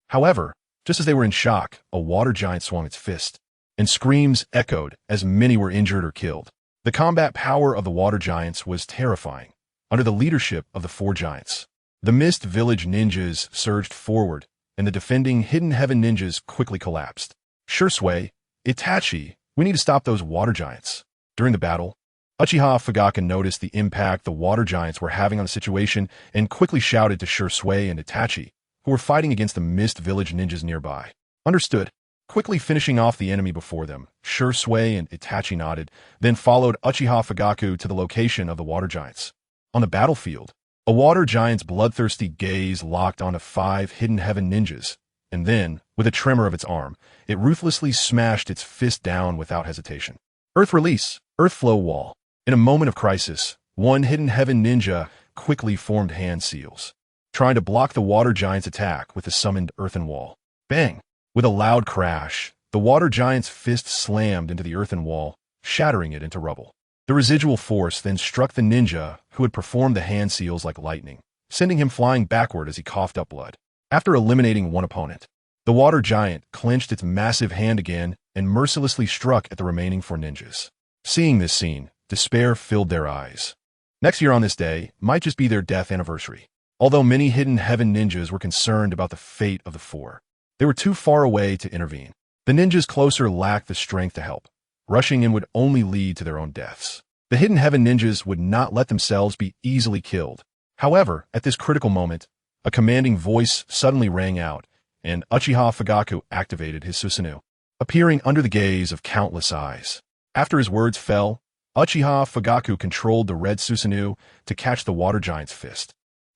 However, just as they were in shock, a water giant swung its fist, and screams echoed as many were injured or killed. The combat power of the water giants was terrifying. Under the leadership of the 4 giants, the Mist Village ninjas surged forward, and the defending Hidden Heaven ninjas quickly collapsed. "Shirzue, Itachi, we need to stop those water giants." During the battle, Uchiha Fugaku noticed the impact the water giants were having on the situation and quickly shouted to Shirzue and Itachi, who were fighting against the Mist Village ninjas nearby. "Understood." Quickly finishing off the enemy before them, Shirzue and Itachi nodded, then followed Uchiha Fugaku to the location of the water giants. On the battlefield, a water giant's bloodthirsty gaze locked onto 5 Hidden Heaven ninjas, and then, with a tremor of its arm, it ruthlessly smashed its fist down without hesitation. Earth release, earth flow wall. In a moment of crisis, one Hidden Heaven ninja quickly formed hand seals, trying to block the water giant's attack with the summoned earthen wall. Bang! With a loud crash, the water giant's fist slammed into the earthen wall, shattering it into rubble. The residual force then struck the ninja who had performed the hand seals like lightning, sending him flying backward as he coughed up blood. After eliminating one opponent, the water giant clenched its massive hand again and mercilessly struck at the remaining 4 ninjas. Seeing this scene, despair filled their eyes. Next year on this day might just be their death anniversary. Although many Hidden Heaven ninjas were concerned about the fate of the 4, they were too far away to intervene. The ninjas closer lacked the strength to help. Rushing in would only lead to their own deaths. The Hidden Heaven ninjas would not let themselves be easily killed. However, at this critical moment, a commanding voice suddenly rang out, and Uchiha Fugaku activated his Susanoo. appearing under the gaze of countless eyes. After his words fell, Uchiha Fugaku controlled the red Susanoo to catch the water giant's fist,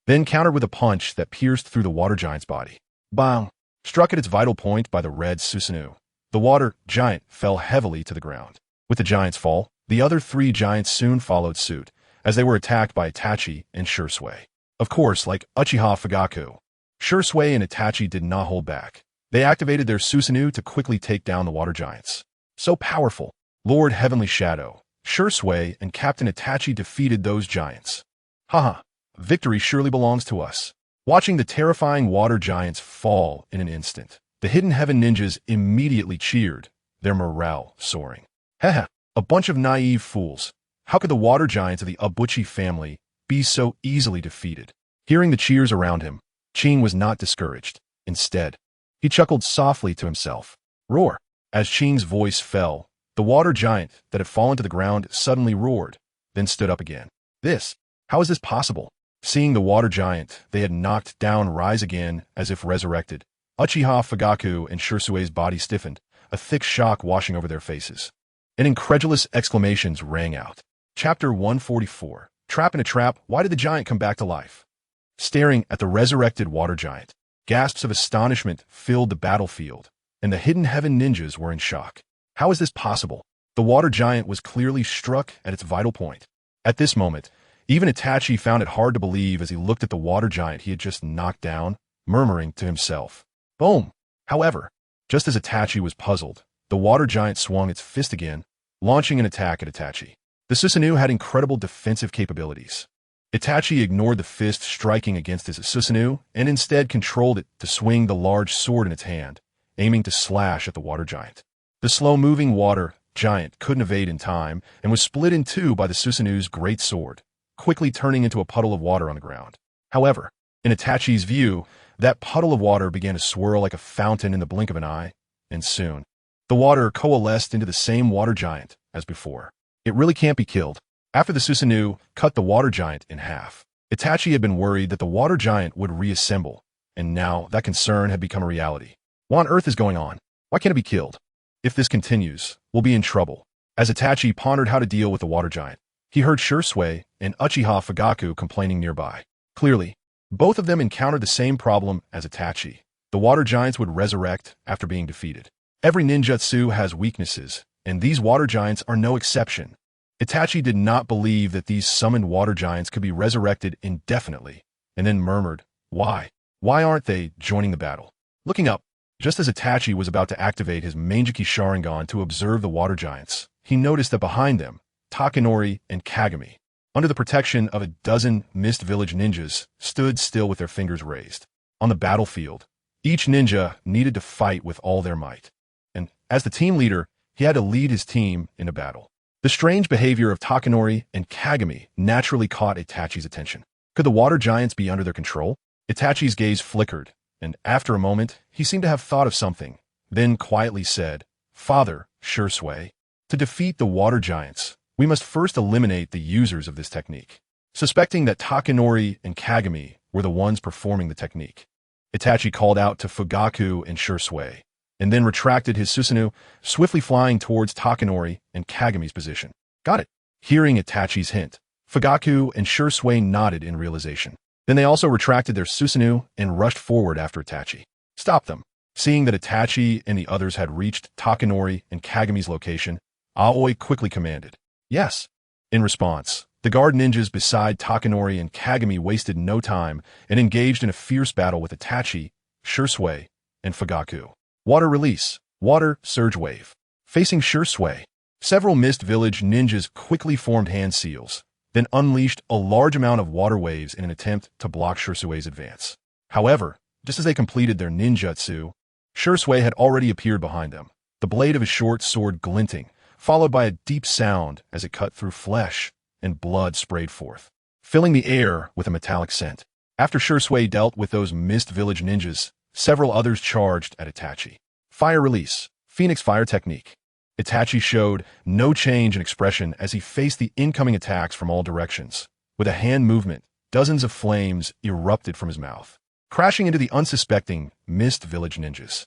then countered with a punch that pierced through the water giant's body. Bang! Struck at its vital point by the red Susanoo. The water giant fell heavily to the ground. With the giant's fall, the other three giants soon followed suit, as they were attacked by Itachi and Shisui. Of course, like Uchiha Fugaku, Shisui and Itachi did not hold back. They activated their Susanoo to quickly take down the water giants. So powerful, Lord Heavenly Shadow, Shisui, and Captain Itachi defeated those giants. Haha, victory surely belongs to us. Watching the terrifying water giants fall in an instant, the Hidden Heaven ninjas immediately cheered, their morale soaring. Haha, a bunch of naive fools. How could the water giants of the Abuchi family be so easily defeated? Hearing the cheers around him, Qing was not discouraged. Instead, he chuckled softly to himself. Roar! As Qing's voice fell, the water giant that had fallen to the ground suddenly roared, then stood up again. How is this possible? Seeing the water giant they had knocked down rise again as if resurrected, Uchiha Fugaku and Shisui's body stiffened, a thick shock washing over their faces. And incredulous exclamations rang out. Chapter 144. Trap in a Trap. Why did the giant come back to life? Staring at the resurrected water giant, gasps of astonishment filled the battlefield, and the Hidden Heaven ninjas were in shock. How is this possible? The water giant was clearly struck at its vital point. At this moment, even Itachi found it hard to believe as he looked at the water giant he had just knocked down, murmuring to himself, Boom! However, just as Itachi was puzzled, the water giant swung its fist again, launching an attack at Itachi. The Susanoo had incredible defensive capabilities. Itachi ignored the fist striking against his Susanoo and instead controlled it to swing the large sword in its hand, aiming to slash at the water giant. The slow-moving water giant couldn't evade in time and was split in two by the Susanoo's great sword, quickly turning into a puddle of water on the ground. However, in Itachi's view, that puddle of water began to swirl like a fountain in the blink of an eye, and soon, the water coalesced into the same water giant as before. It really can't be killed. After the Susanoo cut the water giant in half, Itachi had been worried that the water giant would reassemble, and now that concern had become a reality. What on earth is going on? Why can't it be killed? If this continues, we'll be in trouble. As Itachi pondered how to deal with the water giant, he heard Shisui and Uchiha Fugaku complaining nearby. Clearly, both of them encountered the same problem as Itachi. The water giants would resurrect after being defeated. Every ninjutsu has weaknesses, and these water giants are no exception. Itachi did not believe that these summoned water giants could be resurrected indefinitely, and then murmured, Why? Why aren't they joining the battle? Looking up, just as Itachi was about to activate his Manjiki Sharingan to observe the water giants, he noticed that behind them, Takanori and Kagami, under the protection of a dozen Mist Village ninjas, stood still with their fingers raised. On the battlefield, each ninja needed to fight with all their might. And as the team leader, he had to lead his team in a battle. The strange behavior of Takanori and Kagami naturally caught Itachi's attention. Could the water giants be under their control? Itachi's gaze flickered, and after a moment, he seemed to have thought of something, then quietly said, Father, Shisui, to defeat the water giants, we must first eliminate the users of this technique. Suspecting that Takanori and Kagami were the ones performing the technique, Itachi called out to Fugaku and Shisui, and then retracted his Susanoo, swiftly flying towards Takanori and Kagami's position. Got it. Hearing Itachi's hint, Fugaku and Shisui nodded in realization. Then they also retracted their Susanoo and rushed forward after Itachi. Stop them. Seeing that Itachi and the others had reached Takanori and Kagami's location, Aoi quickly commanded, Yes. In response, the guard ninjas beside Takanori and Kagami wasted no time and engaged in a fierce battle with Itachi, Shisui, and Fugaku. Water release. Water surge wave. Facing Shisui, several Mist Village ninjas quickly formed hand seals, then unleashed a large amount of water waves in an attempt to block Shisui's advance. However, just as they completed their ninjutsu, Shisui had already appeared behind them, the blade of his short sword glinting, followed by a deep sound as it cut through flesh, and blood sprayed forth, filling the air with a metallic scent. After Shisui dealt with those Mist Village ninjas, several others charged at Itachi. Fire release. Phoenix fire technique. Itachi showed no change in expression as he faced the incoming attacks from all directions. With a hand movement, dozens of flames erupted from his mouth, crashing into the unsuspecting Mist Village ninjas.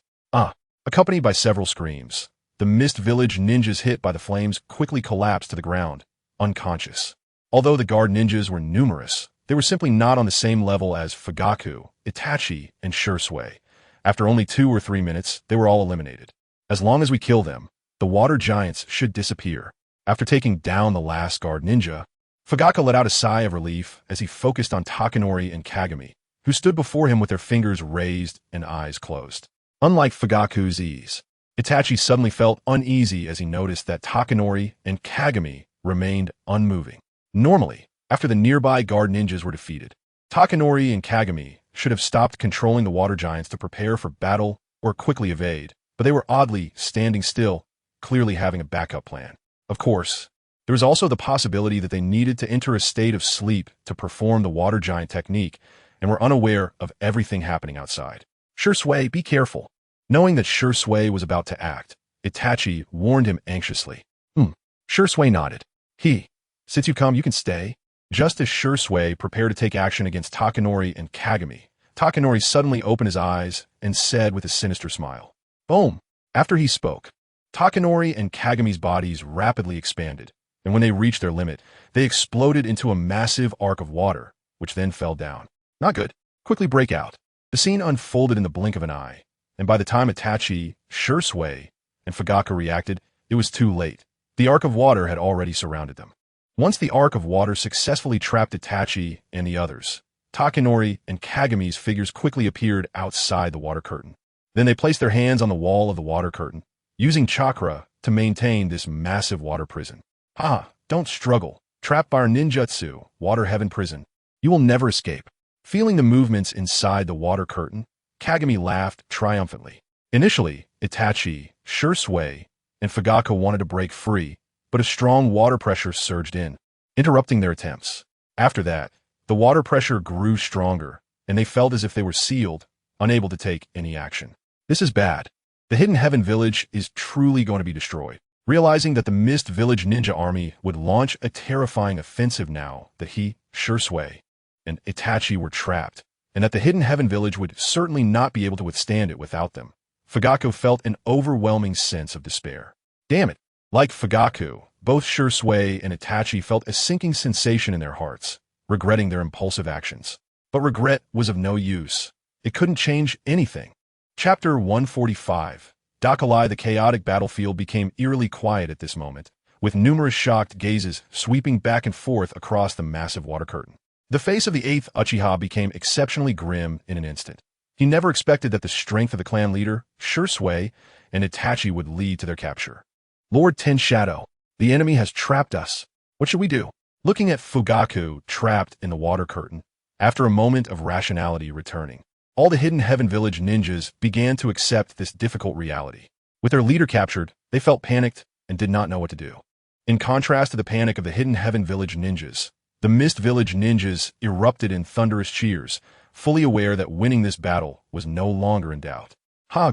A Accompanied by several screams, the Mist Village ninjas hit by the flames quickly collapsed to the ground, unconscious. Although the guard ninjas were numerous, they were simply not on the same level as Fugaku, Itachi, and Shursui. After only 2 or 3 minutes, they were all eliminated. As long as we kill them, the water giants should disappear. After taking down the last guard ninja, Fugaku let out a sigh of relief as he focused on Takanori and Kagami, who stood before him with their fingers raised and eyes closed. Unlike Fugaku's ease, Itachi suddenly felt uneasy as he noticed that Takanori and Kagami remained unmoving. Normally, after the nearby guard ninjas were defeated, Takanori and Kagami should have stopped controlling the water giants to prepare for battle or quickly evade, but they were oddly standing still, clearly having a backup plan. Of course, there was also the possibility that they needed to enter a state of sleep to perform the water giant technique and were unaware of everything happening outside. Shursui, be careful. Knowing that Shursui was about to act, Itachi warned him anxiously. Shursui nodded. Since you come, you can stay. Just as Shursui prepared to take action against Takanori and Kagami, Takanori suddenly opened his eyes and said with a sinister smile, "Boom!" After he spoke, Takanori and Kagami's bodies rapidly expanded, and when they reached their limit, they exploded into a massive arc of water, which then fell down. Not good. Quickly break out. The scene unfolded in the blink of an eye, and by the time Itachi, Shursui, and Fugaku reacted, it was too late. The arc of water had already surrounded them. Once the arc of water successfully trapped Itachi and the others, Takanori and Kagami's figures quickly appeared outside the water curtain. Then they placed their hands on the wall of the water curtain, using chakra to maintain this massive water prison. Don't struggle. Trapped by our ninjutsu, water heaven prison. You will never escape. Feeling the movements inside the water curtain, Kagami laughed triumphantly. Initially, Itachi, Shursui, and Fugaku wanted to break free, but a strong water pressure surged in, interrupting their attempts. After that, the water pressure grew stronger, and they felt as if they were sealed, unable to take any action. This is bad. The Hidden Heaven Village is truly going to be destroyed. Realizing that the Mist Village ninja army would launch a terrifying offensive now that he, Shursui, and Itachi were trapped, and that the Hidden Heaven Village would certainly not be able to withstand it without them, Fugaku felt an overwhelming sense of despair. Damn it! Like Fugaku, both Shursui and Itachi felt a sinking sensation in their hearts, regretting their impulsive actions. But regret was of no use. It couldn't change anything. Chapter 145. Dakalai. The chaotic battlefield became eerily quiet at this moment, with numerous shocked gazes sweeping back and forth across the massive water curtain. The face of the 8th Uchiha became exceptionally grim in an instant. He never expected that the strength of the clan leader, Shursui, and Itachi would lead to their capture. Lord LearnsShadow, the enemy has trapped us. What should we do? Looking at Fugaku trapped in the water curtain, after a moment of rationality returning, all the Hidden Heaven Village ninjas began to accept this difficult reality. With their leader captured, they felt panicked and did not know what to do. In contrast to the panic of the Hidden Heaven Village ninjas, the Mist Village ninjas erupted in thunderous cheers, fully aware that winning this battle was no longer in doubt.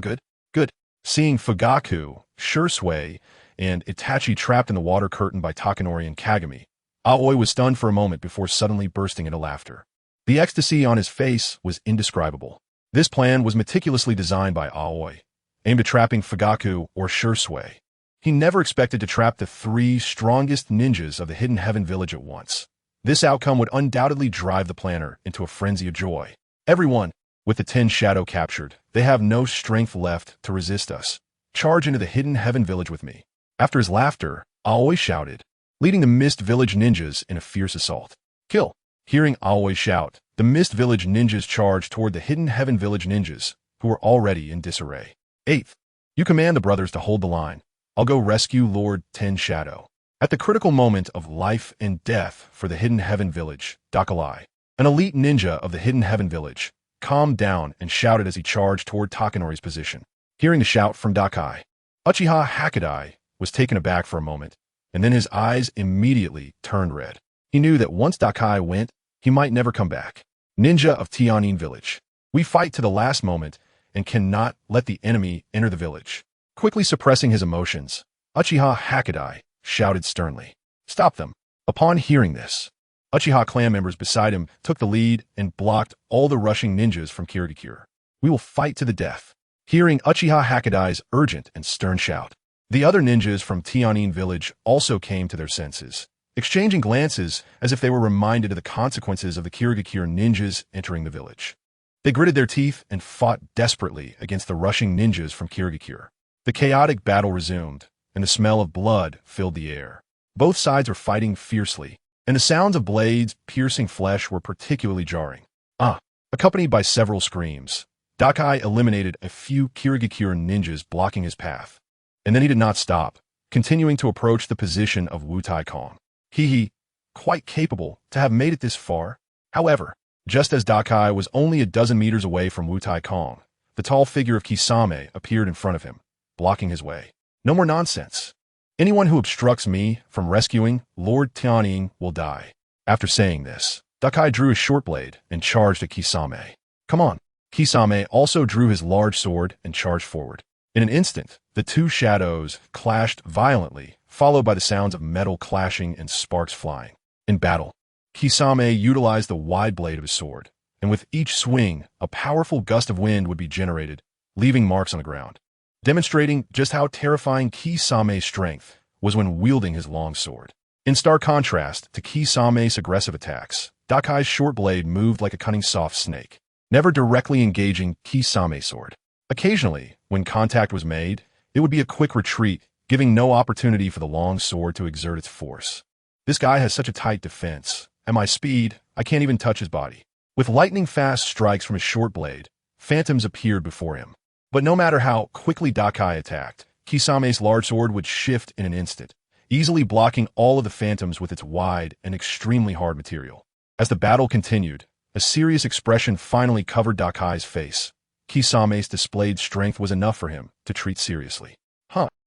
Good. Seeing Fugaku, Shursui, and Itachi trapped in the water curtain by Takanori and Kagami, Aoi was stunned for a moment before suddenly bursting into laughter. The ecstasy on his face was indescribable. This plan was meticulously designed by Aoi, aimed at trapping Fugaku or Shursui. He never expected to trap the 3 strongest ninjas of the Hidden Heaven Village at once. This outcome would undoubtedly drive the planner into a frenzy of joy. Everyone, with the 10 Shadow captured, they have no strength left to resist us. Charge into the Hidden Heaven Village with me. After his laughter, Aoi shouted, leading the Mist Village ninjas in a fierce assault. Kill! Hearing Aoi shout, the Mist Village ninjas charged toward the Hidden Heaven Village ninjas, who were already in disarray. 8th, you command the brothers to hold the line. I'll go rescue Lord LearnsShadow. At the critical moment of life and death for the Hidden Heaven Village, Dakalai, an elite ninja of the Hidden Heaven Village, calmed down and shouted as he charged toward Takanori's position. Hearing the shout from Dakai, Uchiha Hakadai was taken aback for a moment, and then his eyes immediately turned red. He knew that once Dakai went, he might never come back. Ninja of Tianin Village, we fight to the last moment and cannot let the enemy enter the village. Quickly suppressing his emotions, Uchiha Hakadai shouted sternly, stop them. Upon hearing this, Uchiha clan members beside him took the lead and blocked all the rushing ninjas from Kirikiri. We will fight to the death. hearing Uchiha Hakadai's urgent and stern shout. The other ninjas from Tianin village also came to their senses, exchanging glances as if they were reminded of the consequences of the Kirigakure ninjas entering the village. They gritted their teeth and fought desperately against the rushing ninjas from Kirigakure. The chaotic battle resumed, and the smell of blood filled the air. Both sides were fighting fiercely, and the sounds of blades piercing flesh were particularly jarring. Accompanied by several screams, Dakai eliminated a few Kirigakure ninjas blocking his path. And then he did not stop, continuing to approach the position of Wu Tai Kong. Quite capable to have made it this far. However, just as Dakai was only a dozen meters away from Wu Tai Kong, the tall figure of Kisame appeared in front of him, blocking his way. No more nonsense. Anyone who obstructs me from rescuing Lord Tianin will die. After saying this, Dakai drew his short blade and charged at Kisame. Come on. Kisame also drew his large sword and charged forward. In an instant, the two shadows clashed violently, followed by the sounds of metal clashing and sparks flying. In battle, Kisame utilized the wide blade of his sword, and with each swing, a powerful gust of wind would be generated, leaving marks on the ground. Demonstrating just how terrifying Kisame's strength was when wielding his long sword. In stark contrast to Kisame's aggressive attacks, Dakai's short blade moved like a cunning soft snake, never directly engaging Kisame's sword. Occasionally, when contact was made, it would be a quick retreat, giving no opportunity for the long sword to exert its force. This guy has such a tight defense. At my speed, I can't even touch his body. With lightning-fast strikes from his short blade, phantoms appeared before him. But no matter how quickly Dakai attacked, Kisame's large sword would shift in an instant, easily blocking all of the phantoms with its wide and extremely hard material. As the battle continued, a serious expression finally covered Dakai's face. Kisame's displayed strength was enough for him to treat seriously.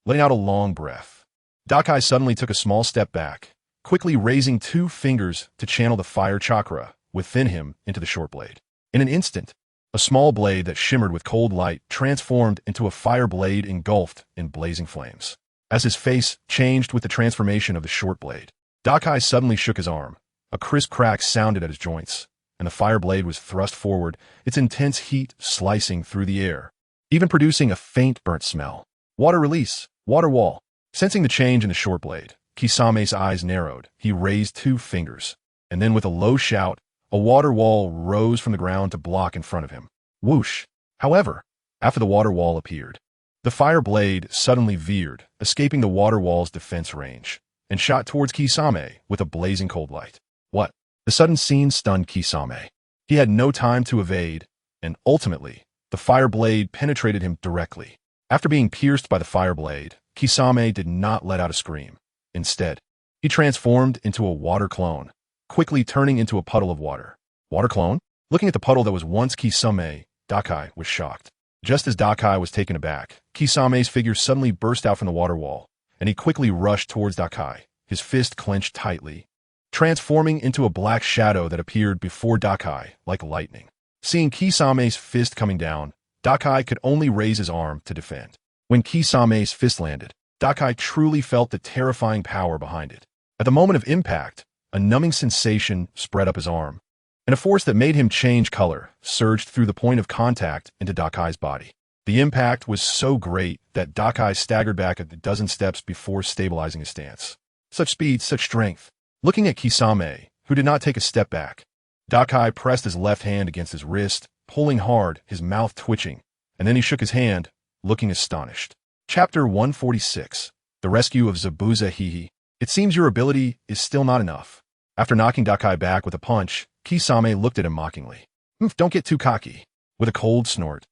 Letting out a long breath, Dakai suddenly took a small step back, quickly raising two fingers to channel the fire chakra within him into the short blade. In an instant, a small blade that shimmered with cold light transformed into a fire blade engulfed in blazing flames. As his face changed with the transformation of the short blade, Dakai suddenly shook his arm. A crisp crack sounded at his joints, and the fire blade was thrust forward, its intense heat slicing through the air, even producing a faint burnt smell. Water release, water wall. Sensing the change in the short blade, Kisame's eyes narrowed. He raised two fingers, and then with a low shout, a water wall rose from the ground to block in front of him. Whoosh! However, after the water wall appeared, the fire blade suddenly veered, escaping the water wall's defense range, and shot towards Kisame with a blazing cold light. What? The sudden scene stunned Kisame. He had no time to evade, and ultimately, the fire blade penetrated him directly. After being pierced by the fire blade, Kisame did not let out a scream. Instead, he transformed into a water clone, quickly turning into a puddle of water. Water clone? Looking at the puddle that was once Kisame, Dakai was shocked. Just as Dakai was taken aback, Kisame's figure suddenly burst out from the water wall, and he quickly rushed towards Dakai, his fist clenched tightly, transforming into a black shadow that appeared before Dakai like lightning. Seeing Kisame's fist coming down, Dakai could only raise his arm to defend. When Kisame's fist landed, Dakai truly felt the terrifying power behind it. At the moment of impact, a numbing sensation spread up his arm, and a force that made him change color surged through the point of contact into Dakai's body. The impact was so great that Dakai staggered back a dozen steps before stabilizing his stance. Such speed, such strength. Looking at Kisame, who did not take a step back, Dakai pressed his left hand against his wrist, pulling hard, his mouth twitching, and then he shook his hand, looking astonished. Chapter 146. The Rescue of Zabuza Hihi. It seems your ability is still not enough. After knocking Dakai back with a punch, Kisame looked at him mockingly. Don't get too cocky. With a cold snort,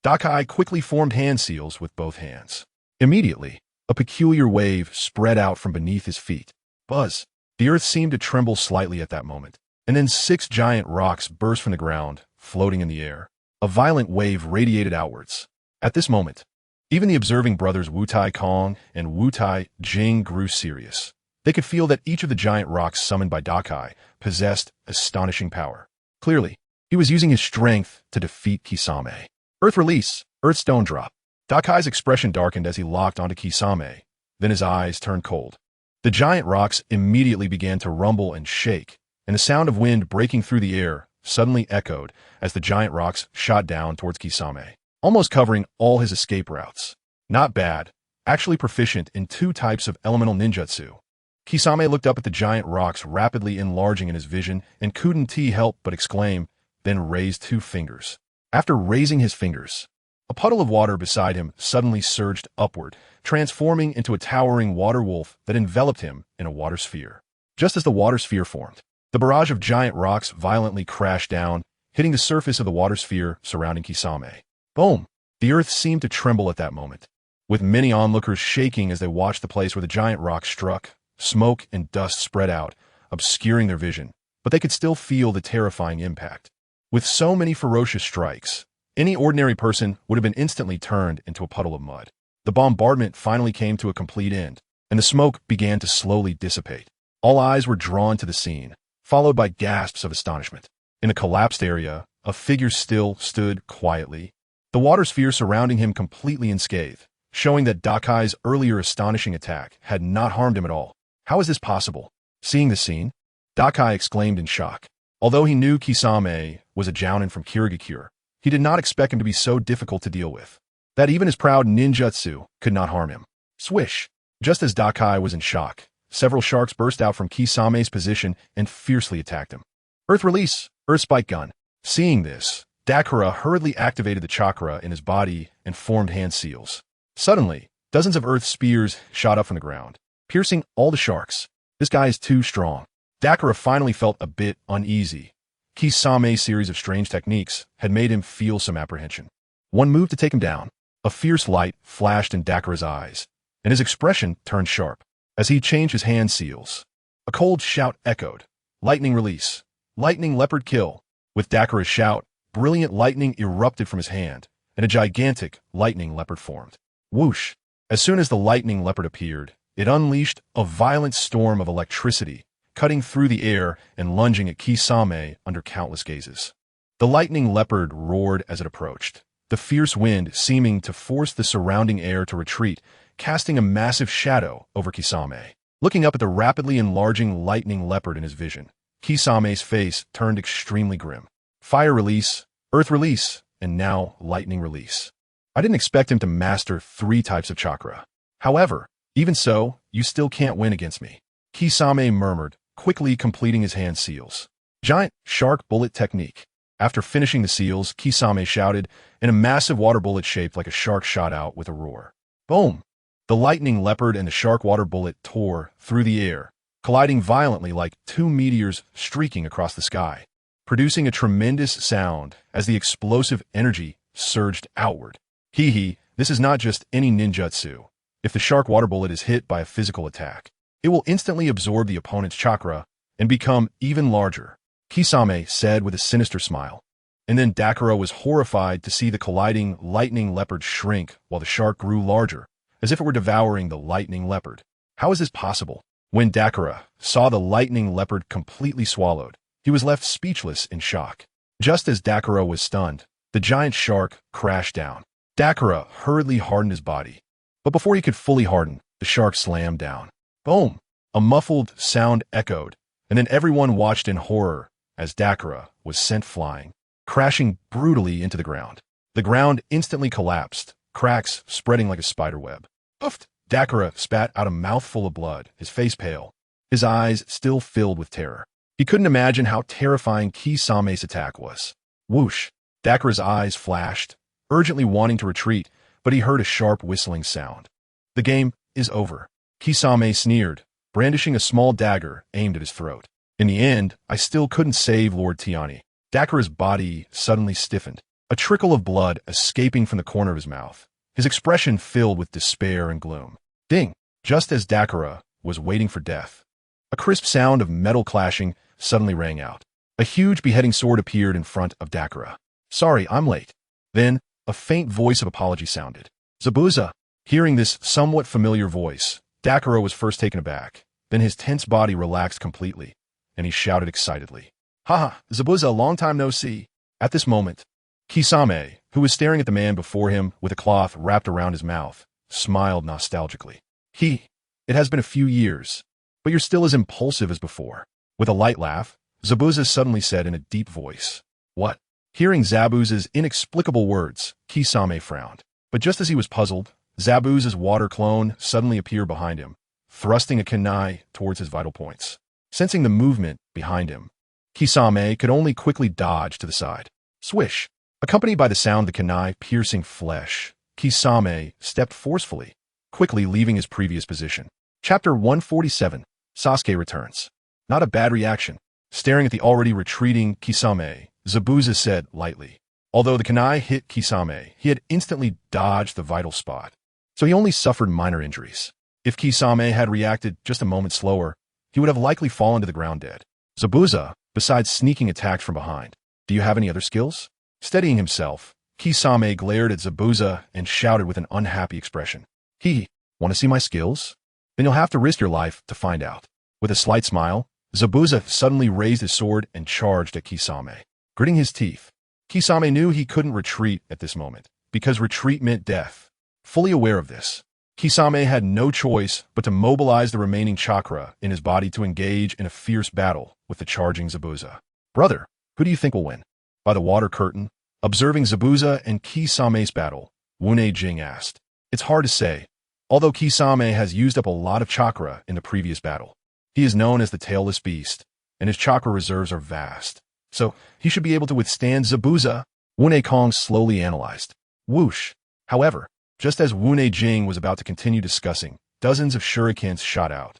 Dakai quickly formed hand seals with both hands. Immediately, a peculiar wave spread out from beneath his feet. Buzz. The earth seemed to tremble slightly at that moment, and then 6 giant rocks burst from the ground, floating in the air. A violent wave radiated outwards. At this moment, even the observing brothers Wu Tai Kong and Wu Tai Jing grew serious. They could feel that each of the giant rocks summoned by Dakai possessed astonishing power. Clearly, he was using his strength to defeat Kisame. Earth release, earth stone drop. Dakai's expression darkened as he locked onto Kisame, then his eyes turned cold. The giant rocks immediately began to rumble and shake, and the sound of wind breaking through the air suddenly echoed as the giant rocks shot down towards Kisame. almost covering all his escape routes. Not bad, actually proficient in 2 types of elemental ninjutsu. Kisame looked up at the giant rocks rapidly enlarging in his vision and couldn't help but exclaim, then raised 2 fingers. After raising his fingers, a puddle of water beside him suddenly surged upward, transforming into a towering water wolf that enveloped him in a water sphere. Just as the water sphere formed, the barrage of giant rocks violently crashed down, hitting the surface of the water sphere surrounding Kisame. Boom! The earth seemed to tremble at that moment, with many onlookers shaking as they watched the place where the giant rock struck. Smoke and dust spread out, obscuring their vision, but they could still feel the terrifying impact. With so many ferocious strikes, any ordinary person would have been instantly turned into a puddle of mud. The bombardment finally came to a complete end, and the smoke began to slowly dissipate. All eyes were drawn to the scene, followed by gasps of astonishment. In the collapsed area, a figure still stood quietly, the water sphere surrounding him completely unscathed, showing that Dakai's earlier astonishing attack had not harmed him at all. How is this possible? Seeing the scene, Dakai exclaimed in shock. Although he knew Kisame was a jounin from Kirigakure, he did not expect him to be so difficult to deal with, that even his proud ninjutsu could not harm him. Swish! Just as Dakai was in shock, several sharks burst out from Kisame's position and fiercely attacked him. Earth release! Earth spike gun! Seeing this, Dakura hurriedly activated the chakra in his body and formed hand seals. Suddenly, dozens of earth spears shot up from the ground, piercing all the sharks. This guy is too strong. Dakura finally felt a bit uneasy. Kisame's series of strange techniques had made him feel some apprehension. One move to take him down. A fierce light flashed in Dakura's eyes, and his expression turned sharp. As he changed his hand seals, a cold shout echoed. Lightning release. Lightning leopard kill. With Dakura's shout, brilliant lightning erupted from his hand, and a gigantic lightning leopard formed. Whoosh! As soon as the lightning leopard appeared, it unleashed a violent storm of electricity, cutting through the air and lunging at Kisame under countless gazes. The lightning leopard roared as it approached, the fierce wind seeming to force the surrounding air to retreat, casting a massive shadow over Kisame. Looking up at the rapidly enlarging lightning leopard in his vision, Kisame's face turned extremely grim. Fire release, earth release, and now lightning release. I didn't expect him to master 3 types of chakra. However, even so, you still can't win against me, Kisame murmured, quickly completing his hand seals. Giant shark bullet technique. After finishing the seals, Kisame shouted, and a massive water bullet shaped like a shark shot out with a roar. Boom! The lightning leopard and the shark water bullet tore through the air, colliding violently like 2 meteors streaking across the sky, producing a tremendous sound as the explosive energy surged outward. This is not just any ninjutsu. If the shark water bullet is hit by a physical attack, it will instantly absorb the opponent's chakra and become even larger, Kisame said with a sinister smile. And then Dakura was horrified to see the colliding lightning leopard shrink while the shark grew larger, as if it were devouring the lightning leopard. How is this possible? When Dakura saw the lightning leopard completely swallowed, he was left speechless in shock. Just as Dakura was stunned, the giant shark crashed down. Dakura hurriedly hardened his body, but before he could fully harden, the shark slammed down. Boom! A muffled sound echoed, and then everyone watched in horror as Dakura was sent flying, crashing brutally into the ground. The ground instantly collapsed, cracks spreading like a spider web. Puffed! Dakura spat out a mouthful of blood, his face pale, his eyes still filled with terror. He couldn't imagine how terrifying Kisame's attack was. Whoosh! Dakura's eyes flashed, urgently wanting to retreat, but he heard a sharp whistling sound. The game is over. Kisame sneered, brandishing a small dagger aimed at his throat. In the end, I still couldn't save Lord Tiani. Dakura's body suddenly stiffened, a trickle of blood escaping from the corner of his mouth, his expression filled with despair and gloom. Ding! Just as Dakura was waiting for death, a crisp sound of metal clashing suddenly rang out. A huge beheading sword appeared in front of Dakura. Sorry, I'm late. Then, a faint voice of apology sounded. Zabuza! Hearing this somewhat familiar voice, Dakura was first taken aback, then his tense body relaxed completely, and he shouted excitedly. Haha, Zabuza, long time no see. At this moment, Kisame, who was staring at the man before him with a cloth wrapped around his mouth, smiled nostalgically. It has been a few years, but you're still as impulsive as before. With a light laugh, Zabuza suddenly said in a deep voice. What? Hearing Zabuza's inexplicable words, Kisame frowned. But just as he was puzzled, Zabuza's water clone suddenly appeared behind him, thrusting a kunai towards his vital points. Sensing the movement behind him, Kisame could only quickly dodge to the side. Swish! Accompanied by the sound of the kunai piercing flesh, Kisame stepped forcefully, quickly leaving his previous position. Chapter 147, Sasuke returns. Not a bad reaction. Staring at the already retreating Kisame, Zabuza said lightly. Although the kunai hit Kisame, he had instantly dodged the vital spot, so he only suffered minor injuries. If Kisame had reacted just a moment slower, he would have likely fallen to the ground dead. Zabuza, besides sneaking attacks from behind, do you have any other skills? Steadying himself, Kisame glared at Zabuza and shouted with an unhappy expression. Want to see my skills? Then you'll have to risk your life to find out. With a slight smile, Zabuza suddenly raised his sword and charged at Kisame. Gritting his teeth, Kisame knew he couldn't retreat at this moment, because retreat meant death. Fully aware of this, Kisame had no choice but to mobilize the remaining chakra in his body to engage in a fierce battle with the charging Zabuza. Brother, who do you think will win? By the water curtain, observing Zabuza and Kisame's battle, Wune Jing asked. It's hard to say. Although Kisame has used up a lot of chakra in the previous battle, he is known as the Tailless Beast, and his chakra reserves are vast. So, he should be able to withstand Zabuza, Wune Kong slowly analyzed. Whoosh! However, just as Wune Jing was about to continue discussing, dozens of shurikens shot out.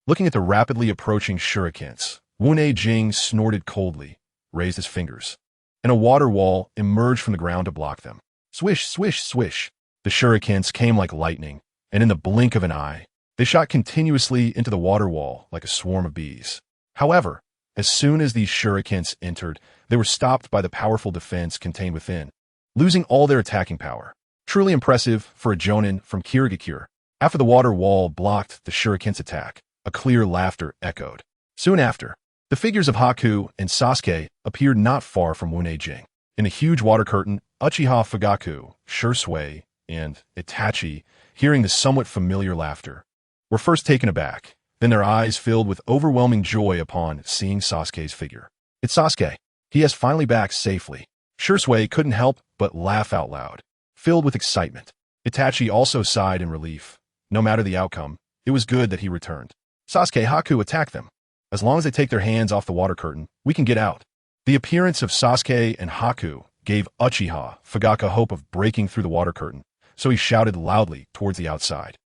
Looking at the rapidly approaching shurikens, Wune Jing snorted coldly, raised his fingers, and a water wall emerged from the ground to block them. Swish, swish, swish! The shurikens came like lightning, and in the blink of an eye, they shot continuously into the water wall like a swarm of bees. However, as soon as these shurikens entered, they were stopped by the powerful defense contained within, losing all their attacking power. Truly impressive for a jonin from Kirigakure. After the water wall blocked the shuriken's attack, a clear laughter echoed. Soon after, the figures of Haku and Sasuke appeared not far from Wune Jing. In a huge water curtain, Uchiha Fugaku, Shursui, and Itachi, hearing the somewhat familiar laughter, were first taken aback. Then their eyes filled with overwhelming joy upon seeing Sasuke's figure. It's Sasuke. He has finally back safely. Shursui couldn't help but laugh out loud, filled with excitement. Itachi also sighed in relief. No matter the outcome, it was good that he returned. Sasuke, Haku, attack them. As long as they take their hands off the water curtain, we can get out. The appearance of Sasuke and Haku gave Uchiha Fugaku hope of breaking through the water curtain, so he shouted loudly towards the outside.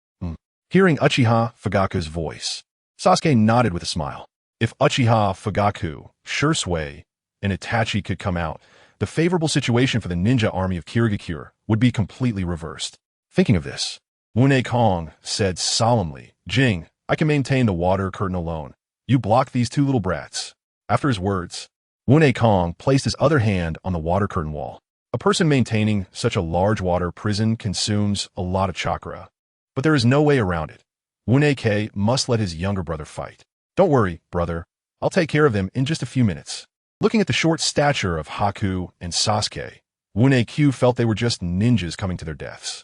Hearing Uchiha Fugaku's voice, Sasuke nodded with a smile. If Uchiha Fugaku, Shursui, and Itachi could come out, the favorable situation for the ninja army of Kirigakure would be completely reversed. Thinking of this, Wune Kong said solemnly, Jing, I can maintain the water curtain alone. You block these two little brats. After his words, Wune Kong placed his other hand on the water curtain wall. A person maintaining such a large water prison consumes a lot of chakra, but there is no way around it. Wune K must let his younger brother fight. Don't worry, brother. I'll take care of them in just a few minutes. Looking at the short stature of Haku and Sasuke, Wune Q felt they were just ninjas coming to their deaths.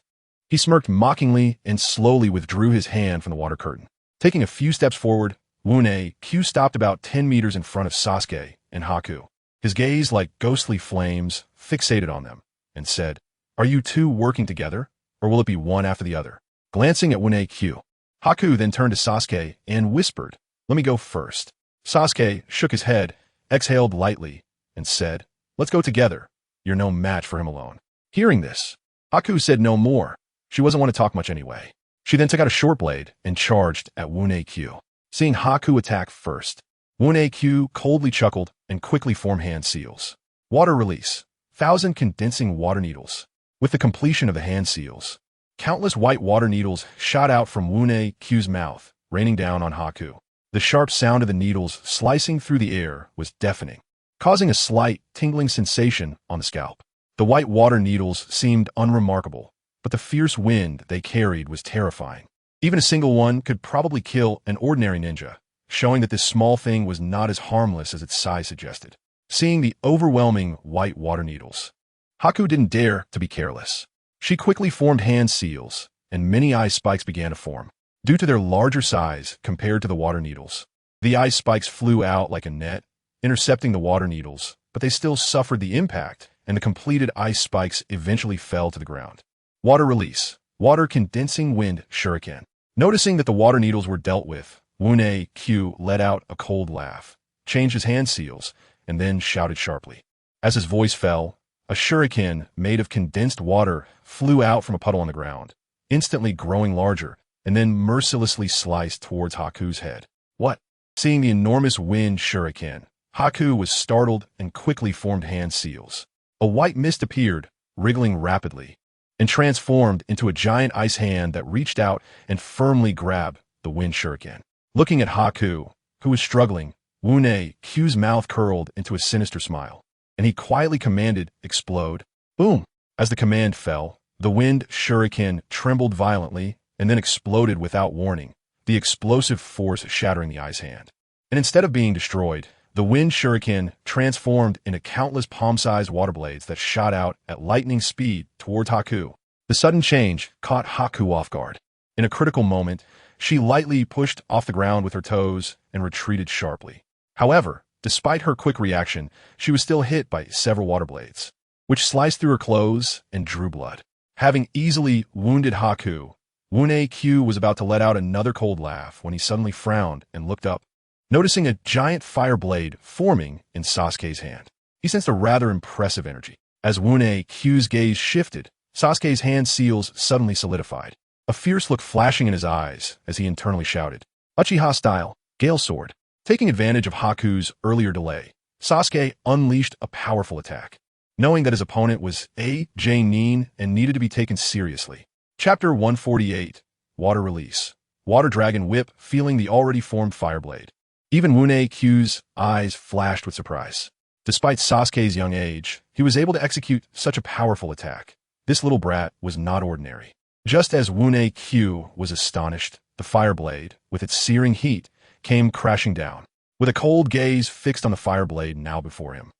He smirked mockingly and slowly withdrew his hand from the water curtain. Taking a few steps forward, Wune Q stopped about 10 meters in front of Sasuke and Haku. His gaze, like ghostly flames, fixated on them, and said, Are you two working together, or will it be one after the other? Glancing at Wune Q, Haku then turned to Sasuke and whispered, Let me go first. Sasuke shook his head, exhaled lightly, and said, Let's go together. You're no match for him alone. Hearing this, Haku said no more. She wasn't one to talk much anyway. She then took out a short blade and charged at Wune Q. Seeing Haku attack first, Wune Q coldly chuckled and quickly formed hand seals. Water release. 1,000 condensing water needles. With the completion of the hand seals, countless white water needles shot out from Wune Q's mouth, raining down on Haku. The sharp sound of the needles slicing through the air was deafening, causing a slight tingling sensation on the scalp. The white water needles seemed unremarkable, but the fierce wind they carried was terrifying. Even a single one could probably kill an ordinary ninja, showing that this small thing was not as harmless as its size suggested. Seeing the overwhelming white water needles, Haku didn't dare to be careless. She quickly formed hand seals, and many ice spikes began to form. Due to their larger size compared to the water needles, the ice spikes flew out like a net, intercepting the water needles, but they still suffered the impact, and the completed ice spikes eventually fell to the ground. Water release. Water condensing wind shuriken. Noticing that the water needles were dealt with, Q let out a cold laugh, changed his hand seals, and then shouted sharply. As his voice fell, a shuriken made of condensed water flew out from a puddle on the ground, instantly growing larger, and then mercilessly sliced towards Haku's head. What? Seeing the enormous wind shuriken, Haku was startled and quickly formed hand seals. A white mist appeared, wriggling rapidly, and transformed into a giant ice hand that reached out and firmly grabbed the wind shuriken. Looking at Haku, who was struggling, Q's mouth curled into a sinister smile, and he quietly commanded, "Explode." Boom! As the command fell, the wind shuriken trembled violently and then exploded without warning, the explosive force shattering the ice hand. And instead of being destroyed, the wind shuriken transformed into countless palm-sized water blades that shot out at lightning speed towards Haku. The sudden change caught Haku off guard. In a critical moment, she lightly pushed off the ground with her toes and retreated sharply. However, despite her quick reaction, she was still hit by several water blades, which sliced through her clothes and drew blood. Having easily wounded Haku, Q was about to let out another cold laugh when he suddenly frowned and looked up, noticing a giant fire blade forming in Sasuke's hand. He sensed a rather impressive energy. As Q's gaze shifted, Sasuke's hand seals suddenly solidified, a fierce look flashing in his eyes as he internally shouted, "Uchiha style, Gale Sword." Taking advantage of Haku's earlier delay, Sasuke unleashed a powerful attack, knowing that his opponent was a J-nin and needed to be taken seriously. Chapter 148, Water Release. Water Dragon Whip, feeling the already formed fire blade. Even Q's eyes flashed with surprise. Despite Sasuke's young age, he was able to execute such a powerful attack. This little brat was not ordinary. Just as Q was astonished, the fire blade, with its searing heat, came crashing down, with a cold gaze fixed on the fire blade now before him.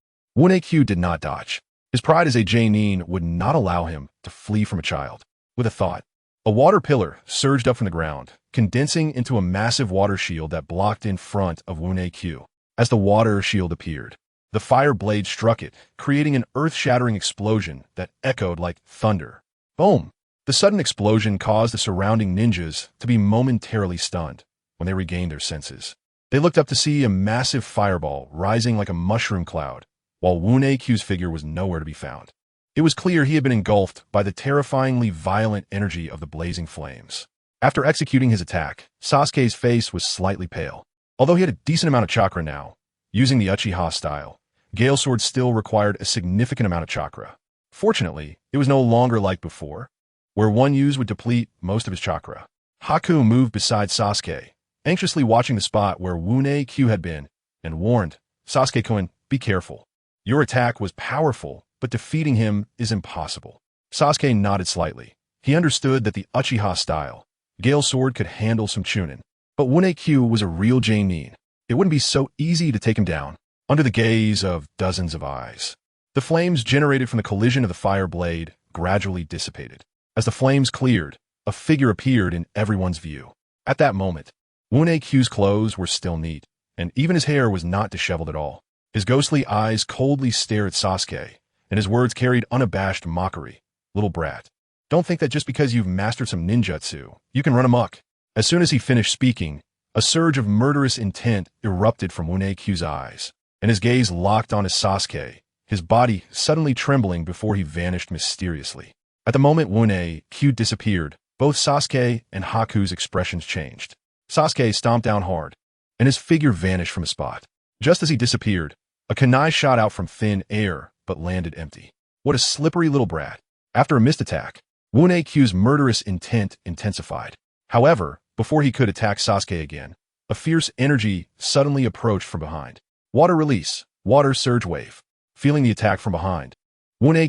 Q did not dodge. His pride as a J-nin would not allow him to flee from a child. With a thought, a water pillar surged up from the ground, condensing into a massive water shield that blocked in front of Q. As the water shield appeared, the fire blade struck it, creating an earth-shattering explosion that echoed like thunder. Boom! The sudden explosion caused the surrounding ninjas to be momentarily stunned. When they regained their senses, they looked up to see a massive fireball rising like a mushroom cloud, while Q's figure was nowhere to be found. It was clear he had been engulfed by the terrifyingly violent energy of the blazing flames. After executing his attack, Sasuke's face was slightly pale. Although he had a decent amount of chakra now, using the Uchiha style, Gale Sword still required a significant amount of chakra. Fortunately, it was no longer like before, where one use would deplete most of his chakra. Haku moved beside Sasuke, anxiously watching the spot where Q had been, and warned, "Sasuke-kun, be careful. Your attack was powerful, but defeating him is impossible." Sasuke nodded slightly. He understood that the Uchiha style, Gale Sword, could handle some chunin. But Q was a real J-nin. It wouldn't be so easy to take him down, under the gaze of dozens of eyes. The flames generated from the collision of the fire blade gradually dissipated. As the flames cleared, a figure appeared in everyone's view. At that moment, Q's clothes were still neat, and even his hair was not disheveled at all. His ghostly eyes coldly stared at Sasuke, and his words carried unabashed mockery. "Little brat, don't think that just because you've mastered some ninjutsu, you can run amok." As soon as he finished speaking, a surge of murderous intent erupted from Q's eyes, and his gaze locked on his Sasuke, his body suddenly trembling before he vanished mysteriously. At the moment Q disappeared, both Sasuke and Haku's expressions changed. Sasuke stomped down hard, and his figure vanished from a spot. Just as he disappeared, a kunai shot out from thin air, but landed empty. What a slippery little brat. After a missed attack, Q's murderous intent intensified. However, before he could attack Sasuke again, a fierce energy suddenly approached from behind. Water release, water surge wave. Feeling the attack from behind,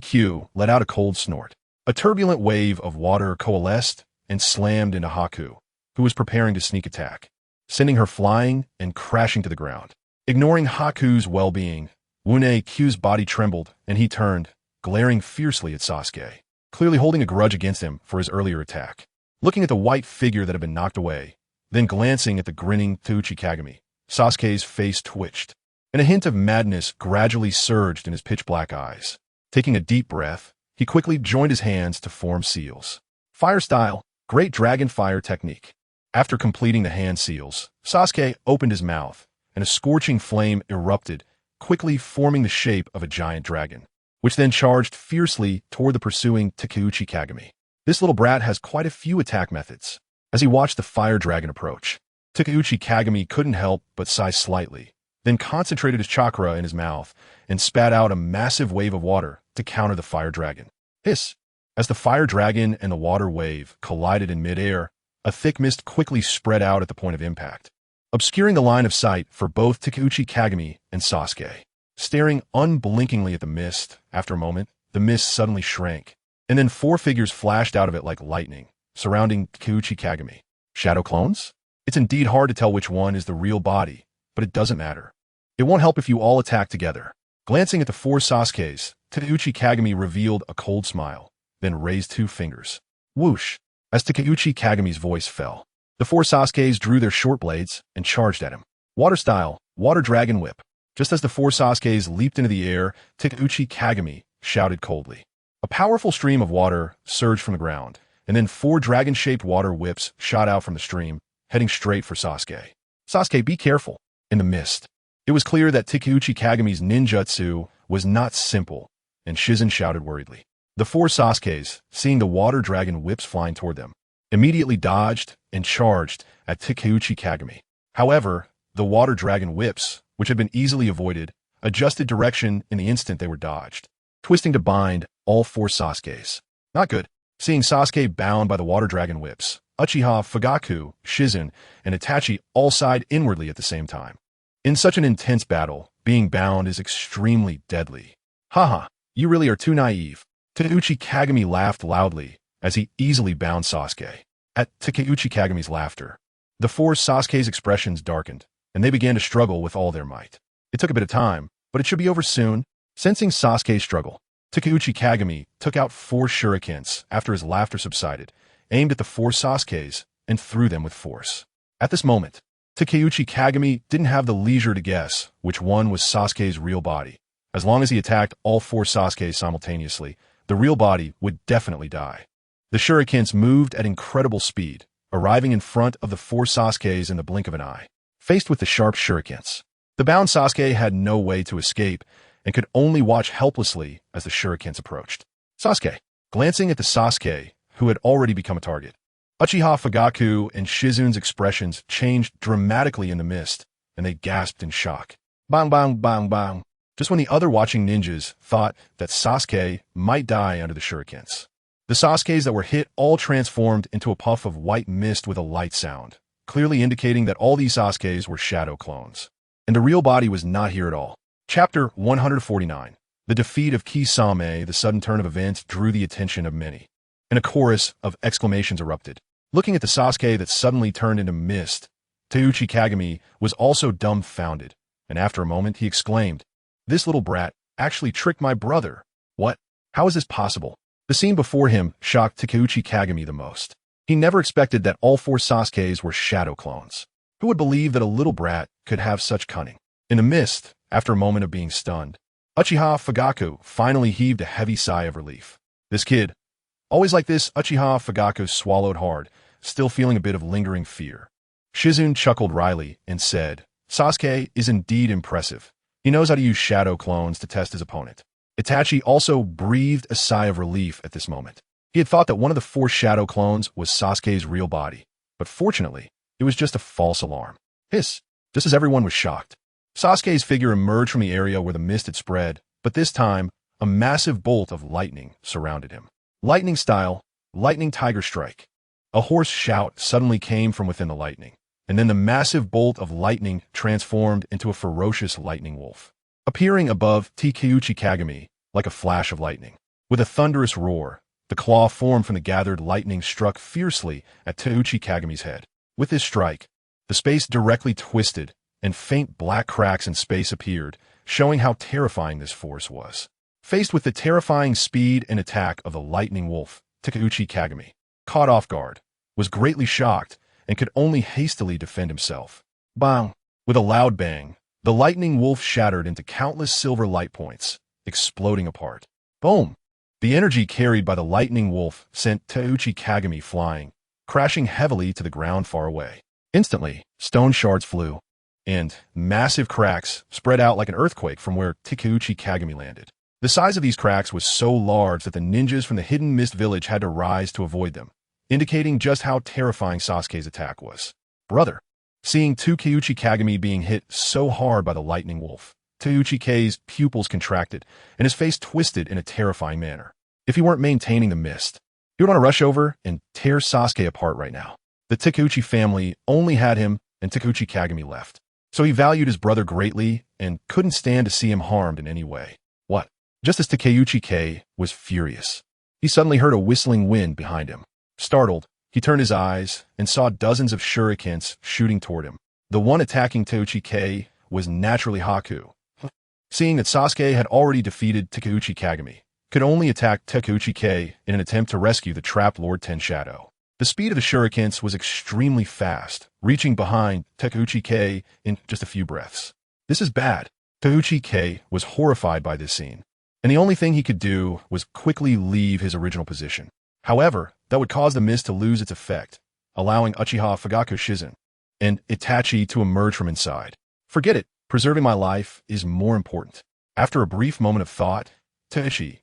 Q let out a cold snort. A turbulent wave of water coalesced and slammed into Haku, who was preparing to sneak attack, sending her flying and crashing to the ground. Ignoring Haku's well-being, Q's body trembled, and he turned, glaring fiercely at Sasuke, clearly holding a grudge against him for his earlier attack. Looking at the white figure that had been knocked away, then glancing at the grinning Teuchi Kagami, Sasuke's face twitched. and a hint of madness gradually surged in his pitch-black eyes. Taking a deep breath, he quickly joined his hands to form seals. Fire style, great dragon fire technique. After completing the hand seals, Sasuke opened his mouth, and a scorching flame erupted, quickly forming the shape of a giant dragon, which then charged fiercely toward the pursuing Takeuchi Kagami. This little brat has quite a few attack methods. As he watched the fire dragon approach, Takeuchi Kagami couldn't help but sigh slightly, then concentrated his chakra in his mouth and spat out a massive wave of water to counter the fire dragon. Hiss! As the fire dragon and the water wave collided in midair, a thick mist quickly spread out at the point of impact, obscuring the line of sight for both Takeuchi Kagami and Sasuke. Staring unblinkingly at the mist, after a moment, the mist suddenly shrank, and then 4 figures flashed out of it like lightning, surrounding Takeuchi Kagami. Shadow clones? It's indeed hard to tell which one is the real body, but it doesn't matter. It won't help if you all attack together. Glancing at the 4 Sasukes, Takeuchi Kagami revealed a cold smile, then raised 2 fingers. Whoosh! As Takeuchi Kagami's voice fell, the 4 Sasukes drew their short blades and charged at him. Water style, water dragon whip. Just as the 4 Sasukes leaped into the air, Takeuchi Kagami shouted coldly. A powerful stream of water surged from the ground, and then 4 dragon-shaped water whips shot out from the stream, heading straight for Sasuke. Sasuke, be careful. In the mist, it was clear that Takeuchi Kagami's ninjutsu was not simple, and Shizen shouted worriedly. The 4 Sasukes, seeing the water dragon whips flying toward them, immediately dodged and charged at Takeuchi Kagami. However, the water dragon whips, which had been easily avoided, adjusted direction in the instant they were dodged, twisting to bind all 4 Sasukes. Not good. Seeing Sasuke bound by the water dragon whips, Uchiha, Fugaku, Shizen, and Itachi all sighed inwardly at the same time. In such an intense battle, being bound is extremely deadly. Haha, you really are too naive. Takeuchi Kagami laughed loudly as he easily bound Sasuke. At Takeuchi Kagami's laughter, the 4 Sasuke's expressions darkened, and they began to struggle with all their might. It took a bit of time, but it should be over soon. Sensing Sasuke's struggle, Takeuchi Kagami took out 4 shurikens after his laughter subsided, aimed at the 4 Sasukes, and threw them with force. At this moment, Takeuchi Kagami didn't have the leisure to guess which one was Sasuke's real body. As long as he attacked all 4 Sasukes simultaneously, the real body would definitely die. The shurikens moved at incredible speed, arriving in front of the 4 Sasukes in the blink of an eye. Faced with the sharp shurikens, the bound Sasuke had no way to escape and could only watch helplessly as the shurikens approached. Sasuke, glancing at the Sasuke, who had already become a target. Uchiha, Fugaku, and Shizen's expressions changed dramatically in the mist, and they gasped in shock. Bang, bang, bang, bang. Just when the other watching ninjas thought that Sasuke might die under the shurikens. The Sasukes that were hit all transformed into a puff of white mist with a light sound, clearly indicating that all these Sasukes were shadow clones. And the real body was not here at all. Chapter 149. The defeat of Kisame, the sudden turn of events drew the attention of many, and a chorus of exclamations erupted. Looking at the Sasuke that suddenly turned into mist, Takeuchi Kagami was also dumbfounded, and after a moment he exclaimed, "This little brat actually tricked my brother. What? How is this possible?" The scene before him shocked Takeuchi Kagami the most. He never expected that all 4 Sasukes were shadow clones. Who would believe that a little brat could have such cunning? In the mist, after a moment of being stunned, Uchiha Fugaku finally heaved a heavy sigh of relief. This kid, always like this. Uchiha Fugaku swallowed hard, still feeling a bit of lingering fear. Shizen chuckled wryly and said, "Sasuke is indeed impressive. He knows how to use shadow clones to test his opponent." Itachi also breathed a sigh of relief at this moment. He had thought that one of the 4 shadow clones was Sasuke's real body, but fortunately, it was just a false alarm. Hiss! Just as everyone was shocked, Sasuke's figure emerged from the area where the mist had spread, but this time, a massive bolt of lightning surrounded him. Lightning style, lightning tiger strike. A hoarse shout suddenly came from within the lightning, and then the massive bolt of lightning transformed into a ferocious lightning wolf, appearing above Takeuchi Kagami like a flash of lightning. With a thunderous roar, the claw formed from the gathered lightning struck fiercely at Takeuchi Kagami's head. With this strike, the space directly twisted, and faint black cracks in space appeared, showing how terrifying this force was. Faced with the terrifying speed and attack of the lightning wolf, Takeuchi Kagami, caught off guard, was greatly shocked, and could only hastily defend himself. Bang! With a loud bang, The lightning wolf shattered into countless silver light points, exploding apart. Boom! The energy carried by the lightning wolf sent Teuchi Kagami flying, crashing heavily to the ground far away. Instantly, stone shards flew, and massive cracks spread out like an earthquake from where Takeuchi Kagami landed. The size of these cracks was so large that the ninjas from the Hidden Mist village had to rise to avoid them, indicating just how terrifying Sasuke's attack was. Brother. Seeing Takeuchi Kagami being hit so hard by the lightning wolf, Teuchi's pupils contracted, and his face twisted in a terrifying manner. If he weren't maintaining the mist, he would want to rush over and tear Sasuke apart right now. The Takeuchi family only had him and Takeuchi Kagami left, so he valued his brother greatly and couldn't stand to see him harmed in any way. What? Just as Takeuchi was furious, he suddenly heard a whistling wind behind him. Startled, he turned his eyes and saw dozens of shurikens shooting toward him. The one attacking Teuchi was naturally Haku. Seeing that Sasuke had already defeated Takeuchi Kagami, could only attack Takeuchi in an attempt to rescue the trapped Lord LearnsShadow. The speed of the shurikens was extremely fast, reaching behind Takeuchi in just a few breaths. This is bad. Teuchi was horrified by this scene, and the only thing he could do was quickly leave his original position. However, that would cause the mist to lose its effect, allowing Uchiha Fugaku Shizen and Itachi to emerge from inside. Forget it, preserving my life is more important. After a brief moment of thought, Teuchi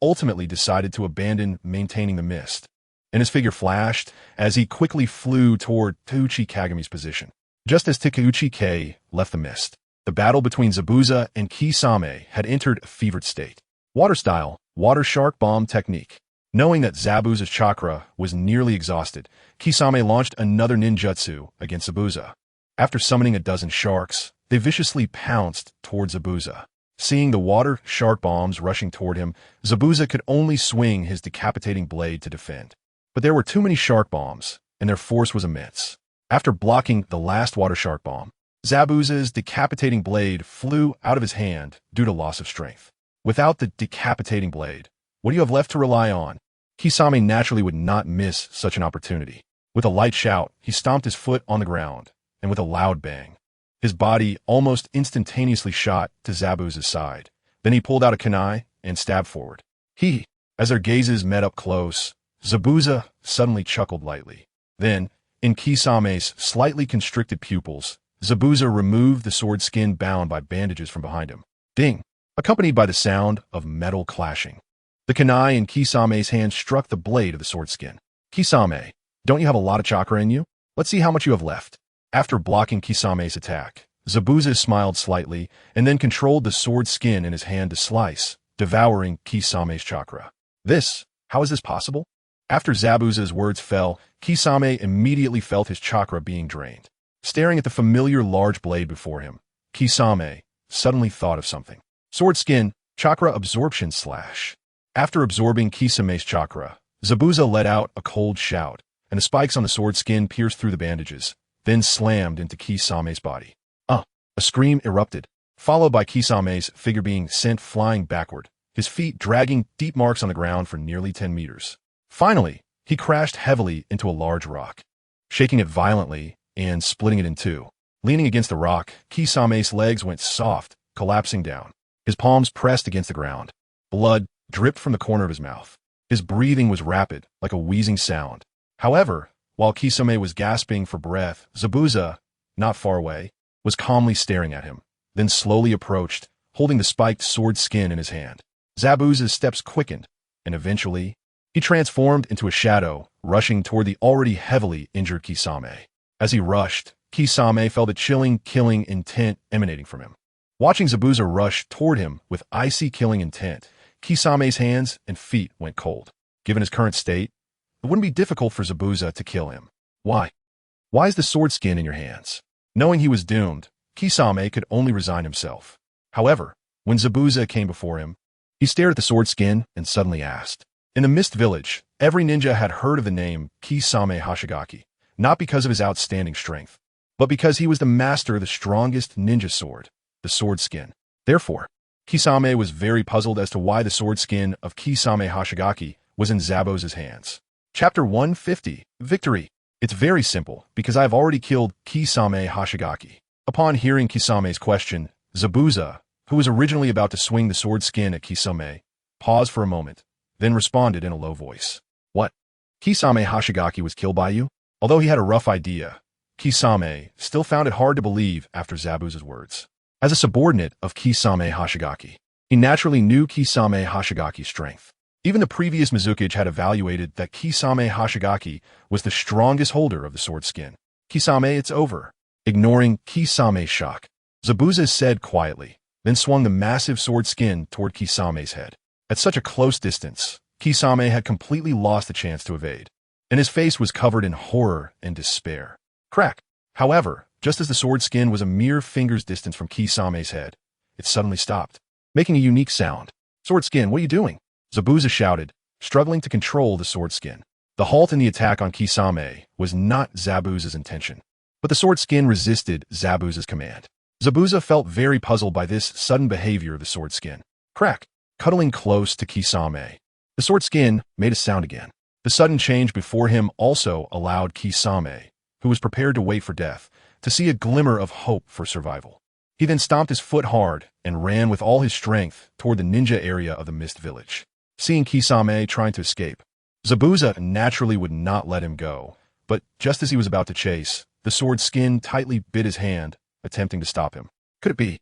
ultimately decided to abandon maintaining the mist, and his figure flashed as he quickly flew toward Teuchi Kagami's position. Just as Takeuchi left the mist, the battle between Zabuza and Kisame had entered a fevered state. Water style, water shark bomb technique. Knowing that Zabuza's chakra was nearly exhausted, Kisame launched another ninjutsu against Zabuza. After summoning a dozen sharks, they viciously pounced toward Zabuza. Seeing the water shark bombs rushing toward him, Zabuza could only swing his decapitating blade to defend. But there were too many shark bombs, and their force was immense. After blocking the last water shark bomb, Zabuza's decapitating blade flew out of his hand due to loss of strength. Without the decapitating blade, what do you have left to rely on? Kisame naturally would not miss such an opportunity. With a light shout, he stomped his foot on the ground, and with a loud bang, his body almost instantaneously shot to Zabuza's side. Then he pulled out a kunai and stabbed forward. As their gazes met up close, Zabuza suddenly chuckled lightly. Then, in Kisame's slightly constricted pupils, Zabuza removed the sword skin bound by bandages from behind him. Ding! Accompanied by the sound of metal clashing. The kunai in Kisame's hand struck the blade of the sword skin. Kisame, don't you have a lot of chakra in you? Let's see how much you have left. After blocking Kisame's attack, Zabuza smiled slightly and then controlled the sword skin in his hand to slice, devouring Kisame's chakra. How is this possible? After Zabuza's words fell, Kisame immediately felt his chakra being drained. Staring at the familiar large blade before him, Kisame suddenly thought of something. Sword skin, chakra absorption slash. After absorbing Kisame's chakra, Zabuza let out a cold shout, and the spikes on the sword skin pierced through the bandages, then slammed into Kisame's body. A scream erupted, followed by Kisame's figure being sent flying backward, his feet dragging deep marks on the ground for nearly 10 meters. Finally, he crashed heavily into a large rock, shaking it violently and splitting it in two. Leaning against the rock, Kisame's legs went soft, collapsing down. His palms pressed against the ground. Blood dripped from the corner of his mouth. His breathing was rapid, like a wheezing sound. However, while Kisame was gasping for breath, Zabuza, not far away, was calmly staring at him, then slowly approached, holding the spiked sword skin in his hand. Zabuza's steps quickened, and eventually, he transformed into a shadow, rushing toward the already heavily injured Kisame. As he rushed, Kisame felt a chilling, killing intent emanating from him. Watching Zabuza rush toward him with icy killing intent, Kisame's hands and feet went cold. Given his current state, it wouldn't be difficult for Zabuza to kill him. Why? Why is the sword skin in your hands? Knowing he was doomed, Kisame could only resign himself. However, when Zabuza came before him, he stared at the sword skin and suddenly asked. In the Mist Village, every ninja had heard of the name Kisame Hashigaki, not because of his outstanding strength, but because he was the master of the strongest ninja sword, the sword skin. Therefore, Kisame was very puzzled as to why the sword skin of Kisame Hashigaki was in Zabuza's hands. Chapter 150, Victory. It's very simple, because I have already killed Kisame Hashigaki. Upon hearing Kisame's question, Zabuza, who was originally about to swing the sword skin at Kisame, paused for a moment, then responded in a low voice. What? Kisame Hashigaki was killed by you? Although he had a rough idea, Kisame still found it hard to believe after Zabuza's words. As a subordinate of Kisame Hashigaki, he naturally knew Kisame Hashigaki's strength. Even the previous Mizukage had evaluated that Kisame Hashigaki was the strongest holder of the sword skin. Kisame, it's over. Ignoring Kisame's shock, Zabuza said quietly, then swung the massive sword skin toward Kisame's head. At such a close distance, Kisame had completely lost the chance to evade, and his face was covered in horror and despair. Crack! However, just as the sword skin was a mere finger's distance from Kisame's head, it suddenly stopped, making a unique sound. Sword skin, what are you doing? Zabuza shouted, struggling to control the sword skin. The halt in the attack on Kisame was not Zabuza's intention, but the sword skin resisted Zabuza's command. Zabuza felt very puzzled by this sudden behavior of the sword skin. Crack! Cuddling close to Kisame, the sword skin made a sound again. The sudden change before him also allowed Kisame, who was prepared to wait for death, to see a glimmer of hope for survival. He then stomped his foot hard and ran with all his strength toward the ninja area of the Mist Village. Seeing Kisame trying to escape, Zabuza naturally would not let him go, but just as he was about to chase, the sword skin tightly bit his hand, attempting to stop him. Could it be?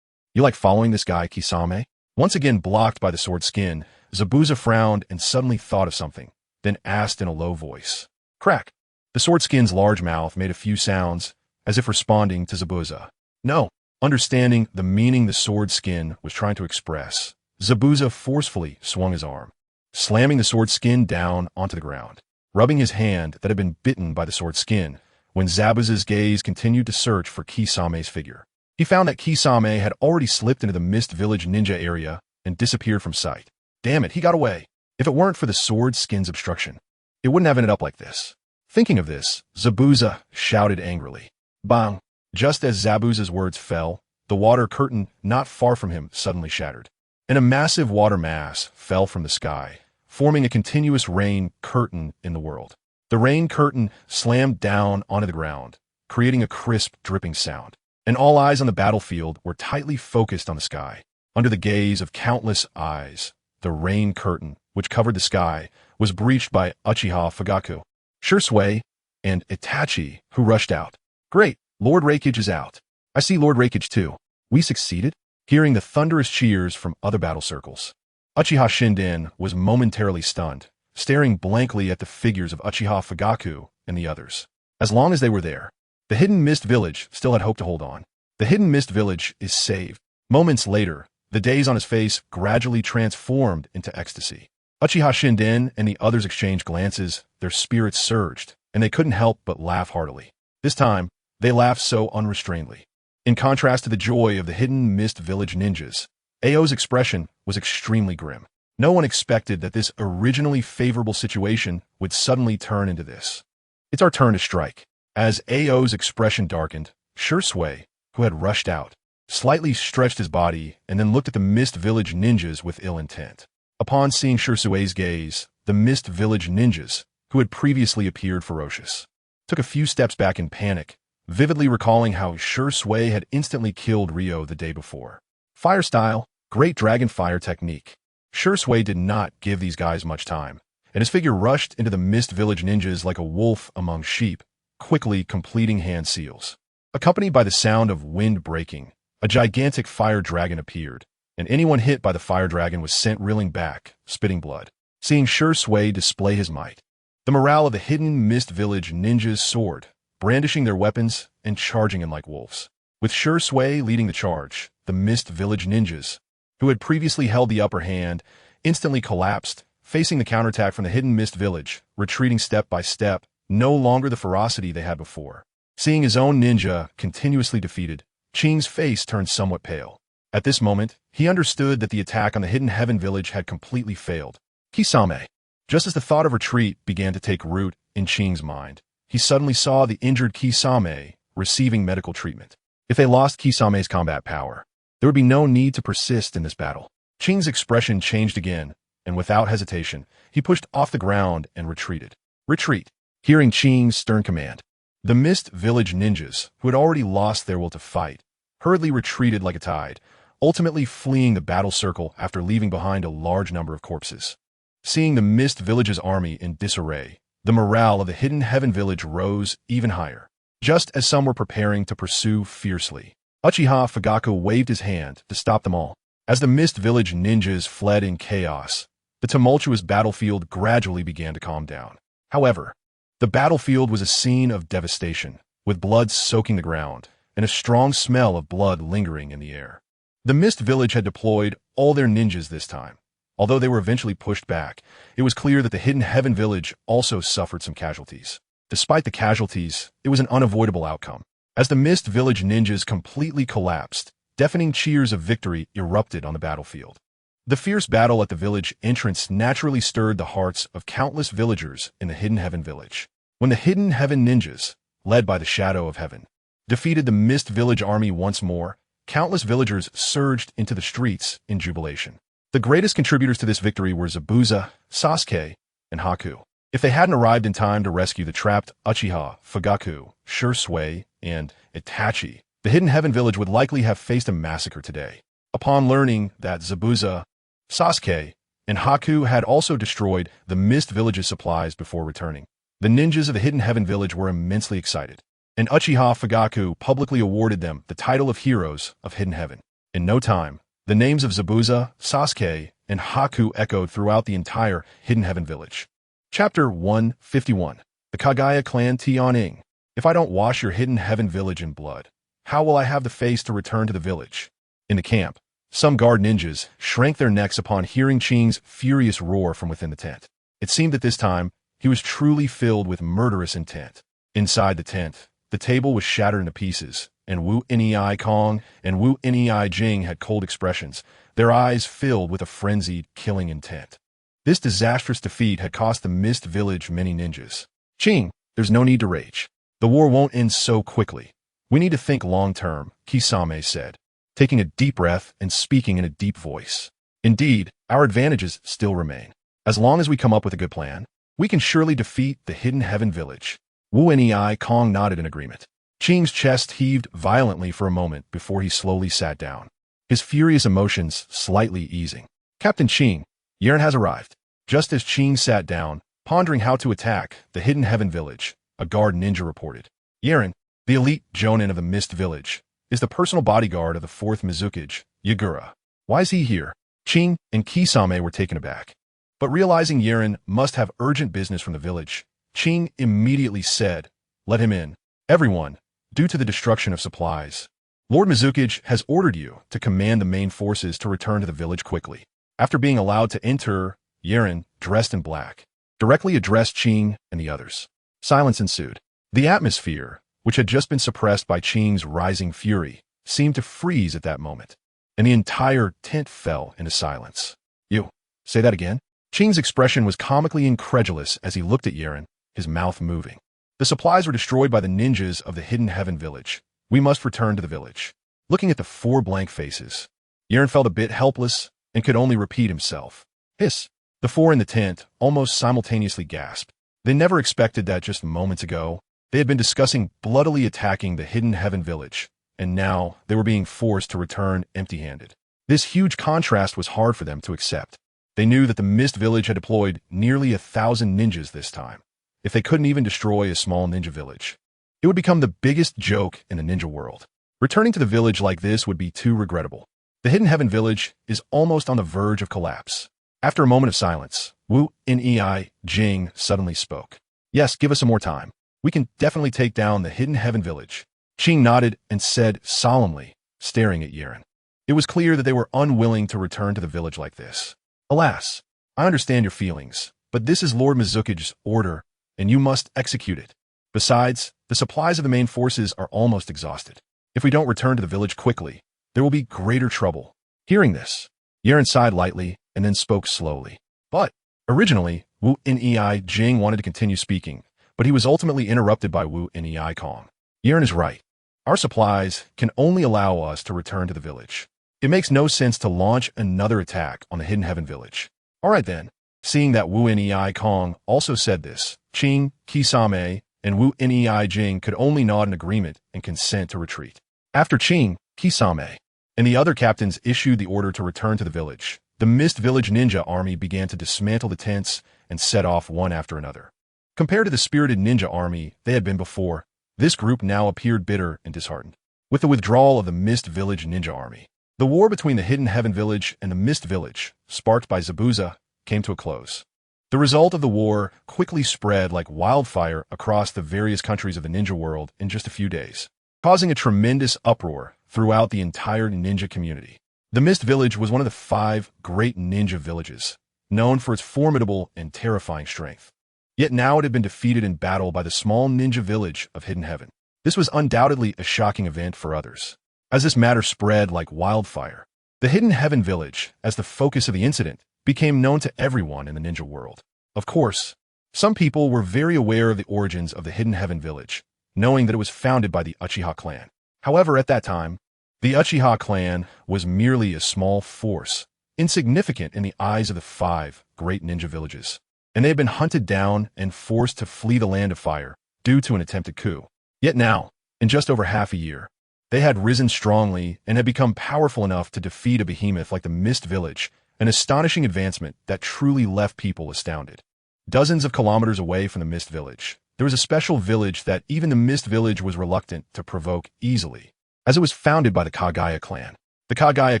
You like following this guy, Kisame? Once again blocked by the sword skin, Zabuza frowned and suddenly thought of something, then asked in a low voice. Crack! The sword skin's large mouth made a few sounds, as if responding to Zabuza. No. Understanding the meaning the sword skin was trying to express, Zabuza forcefully swung his arm, slamming the sword skin down onto the ground, rubbing his hand that had been bitten by the sword skin, when Zabuza's gaze continued to search for Kisame's figure. He found that Kisame had already slipped into the Mist Village ninja area and disappeared from sight. Damn it, he got away. If it weren't for the sword skin's obstruction, it wouldn't have ended up like this. Thinking of this, Zabuza shouted angrily. Bang! Just as Zabuza's words fell, the water curtain not far from him suddenly shattered, and a massive water mass fell from the sky, forming a continuous rain curtain in the world. The rain curtain slammed down onto the ground, creating a crisp, dripping sound, and all eyes on the battlefield were tightly focused on the sky. Under the gaze of countless eyes, the rain curtain, which covered the sky, was breached by Uchiha Fugaku, Shursui, and Itachi, who rushed out. Great! Lord Raikage is out. I see Lord Raikage too. We succeeded? Hearing the thunderous cheers from other battle circles, Uchiha Shinden was momentarily stunned, staring blankly at the figures of Uchiha Fugaku and the others. As long as they were there, the Hidden Mist Village still had hope to hold on. The Hidden Mist Village is saved. Moments later, the daze on his face gradually transformed into ecstasy. Uchiha Shinden and the others exchanged glances, their spirits surged, and they couldn't help but laugh heartily. This time, they laughed so unrestrainedly. In contrast to the joy of the Hidden Mist Village ninjas, Ao's expression was extremely grim. No one expected that this originally favorable situation would suddenly turn into this. It's our turn to strike. As Ao's expression darkened, Shursui, who had rushed out, slightly stretched his body and then looked at the Mist Village ninjas with ill intent. Upon seeing Shursui's gaze, the Mist Village ninjas, who had previously appeared ferocious, took a few steps back in panic, vividly recalling how Shursui had instantly killed Ryo the day before. Fire style, great dragon fire technique. Shursui did not give these guys much time, and his figure rushed into the Mist Village ninjas like a wolf among sheep, quickly completing hand seals. Accompanied by the sound of wind breaking, a gigantic fire dragon appeared, and anyone hit by the fire dragon was sent reeling back, spitting blood. Seeing Shursui display his might, the morale of the Hidden Mist Village ninjas soared, brandishing their weapons and charging in like wolves. With Shursui leading the charge, the Mist Village ninjas, who had previously held the upper hand, instantly collapsed, facing the counterattack from the Hidden Mist Village, retreating step by step, no longer the ferocity they had before. Seeing his own ninja continuously defeated, Qing's face turned somewhat pale. At this moment, he understood that the attack on the Hidden Heaven Village had completely failed. Kisame. Just as the thought of retreat began to take root in Qing's mind, he suddenly saw the injured Kisame receiving medical treatment. If they lost Kisame's combat power, there would be no need to persist in this battle. Qing's expression changed again, and without hesitation, he pushed off the ground and retreated. Retreat. Hearing Qing's stern command, The Mist Village ninjas, who had already lost their will to fight, hurriedly retreated like a tide, ultimately fleeing the battle circle after leaving behind a large number of corpses. Seeing the Mist Village's army in disarray, the morale of the Hidden Heaven Village rose even higher. Just as some were preparing to pursue fiercely, Uchiha Fugaku waved his hand to stop them all. As the Mist Village ninjas fled in chaos, the tumultuous battlefield gradually began to calm down. However, the battlefield was a scene of devastation, with blood soaking the ground and a strong smell of blood lingering in the air. The Mist Village had deployed all their ninjas this time. Although they were eventually pushed back, it was clear that the Hidden Heaven Village also suffered some casualties. Despite the casualties, it was an unavoidable outcome. As the Mist Village ninjas completely collapsed, deafening cheers of victory erupted on the battlefield. The fierce battle at the village entrance naturally stirred the hearts of countless villagers in the Hidden Heaven Village. When the Hidden Heaven ninjas, led by the Shadow of Heaven, defeated the Mist Village army once more, countless villagers surged into the streets in jubilation. The greatest contributors to this victory were Zabuza, Sasuke, and Haku. If they hadn't arrived in time to rescue the trapped Uchiha, Fugaku, Shursui, and Itachi, the Hidden Heaven Village would likely have faced a massacre today. Upon learning that Zabuza, Sasuke, and Haku had also destroyed the Mist Village's supplies before returning, the ninjas of the Hidden Heaven Village were immensely excited, and Uchiha Fugaku publicly awarded them the title of Heroes of Hidden Heaven. In no time, the names of Zabuza, Sasuke, and Haku echoed throughout the entire Hidden Heaven Village. Chapter 151. The Kagaya Clan Tianing. If I don't wash your Hidden Heaven Village in blood, how will I have the face to return to the village? In the camp, some guard ninjas shrank their necks upon hearing Qing's furious roar from within the tent. It seemed that this time, he was truly filled with murderous intent. Inside the tent, the table was shattered into pieces, and Wu Nei Kong and Wu Nei Jing had cold expressions, their eyes filled with a frenzied, killing intent. This disastrous defeat had cost the Mist Village many ninjas. Qing, there's no need to rage. The war won't end so quickly. We need to think long-term, Kisame said, taking a deep breath and speaking in a deep voice. Indeed, our advantages still remain. As long as we come up with a good plan, we can surely defeat the Hidden Heaven Village. Wu Nei Kong nodded in agreement. Qing's chest heaved violently for a moment before he slowly sat down, his furious emotions slightly easing. Captain Qing, Yeren has arrived. Just as Qing sat down, pondering how to attack the Hidden Heaven Village, a guard ninja reported. Yeren, the elite Jonin of the Mist Village, is the personal bodyguard of the 4th Mizukage, Yagura. Why is he here? Qing and Kisame were taken aback. But realizing Yeren must have urgent business from the village, Qing immediately said, "Let him in. Everyone, due to the destruction of supplies, Lord Mizukage has ordered you to command the main forces to return to the village quickly." After being allowed to enter, Yeren, dressed in black, directly addressed Qing and the others. Silence ensued. The atmosphere, which had just been suppressed by Qing's rising fury, seemed to freeze at that moment, and the entire tent fell into silence. You, say that again? Qing's expression was comically incredulous as he looked at Yeren, his mouth moving. The supplies were destroyed by the ninjas of the Hidden Heaven Village. We must return to the village. Looking at the 4 blank faces, Yeren felt a bit helpless and could only repeat himself. Hiss. The 4 in the tent almost simultaneously gasped. They never expected that just moments ago, they had been discussing bloodily attacking the Hidden Heaven Village, and now they were being forced to return empty-handed. This huge contrast was hard for them to accept. They knew that the Mist Village had deployed nearly 1,000 ninjas this time. If they couldn't even destroy a small ninja village, it would become the biggest joke in the ninja world. Returning to the village like this would be too regrettable. The Hidden Heaven Village is almost on the verge of collapse. After a moment of silence, Wu Nei Jing suddenly spoke. Yes, give us some more time. We can definitely take down the Hidden Heaven Village. Qing nodded and said solemnly, staring at Yeren. It was clear that they were unwilling to return to the village like this. Alas, I understand your feelings, but this is Lord Mizukage's order, and you must execute it. Besides, the supplies of the main forces are almost exhausted. If we don't return to the village quickly, there will be greater trouble. Hearing this, Yeren sighed lightly and then spoke slowly. But, originally, Wu Nei Jing wanted to continue speaking, but he was ultimately interrupted by Wu Nei Kong. Yeren is right. Our supplies can only allow us to return to the village. It makes no sense to launch another attack on the Hidden Heaven Village. All right then. Seeing that Wu Nei Kong also said this, Qing, Kisame, and Wu Nei Jing could only nod in agreement and consent to retreat. After Qing, Kisame, and the other captains issued the order to return to the village, the Mist Village ninja army began to dismantle the tents and set off one after another. Compared to the spirited ninja army they had been before, this group now appeared bitter and disheartened. With the withdrawal of the Mist Village ninja army, the war between the Hidden Heaven Village and the Mist Village, sparked by Zabuza, came to a close. The result of the war quickly spread like wildfire across the various countries of the ninja world in just a few days, causing a tremendous uproar throughout the entire ninja community. The Mist Village was one of the 5 great ninja villages, known for its formidable and terrifying strength. Yet now it had been defeated in battle by the small ninja village of Hidden Heaven. This was undoubtedly a shocking event for others. As this matter spread like wildfire, the Hidden Heaven Village, as the focus of the incident, became known to everyone in the ninja world. Of course, some people were very aware of the origins of the Hidden Heaven Village, knowing that it was founded by the Uchiha clan. However, at that time, the Uchiha clan was merely a small force, insignificant in the eyes of the 5 great ninja villages, and they had been hunted down and forced to flee the Land of Fire due to an attempted coup. Yet now, in just over half a year, they had risen strongly and had become powerful enough to defeat a behemoth like the Mist Village, an astonishing advancement that truly left people astounded. Dozens of kilometers away from the Mist Village, there was a special village that even the Mist Village was reluctant to provoke easily, as it was founded by the Kagaya clan. The Kagaya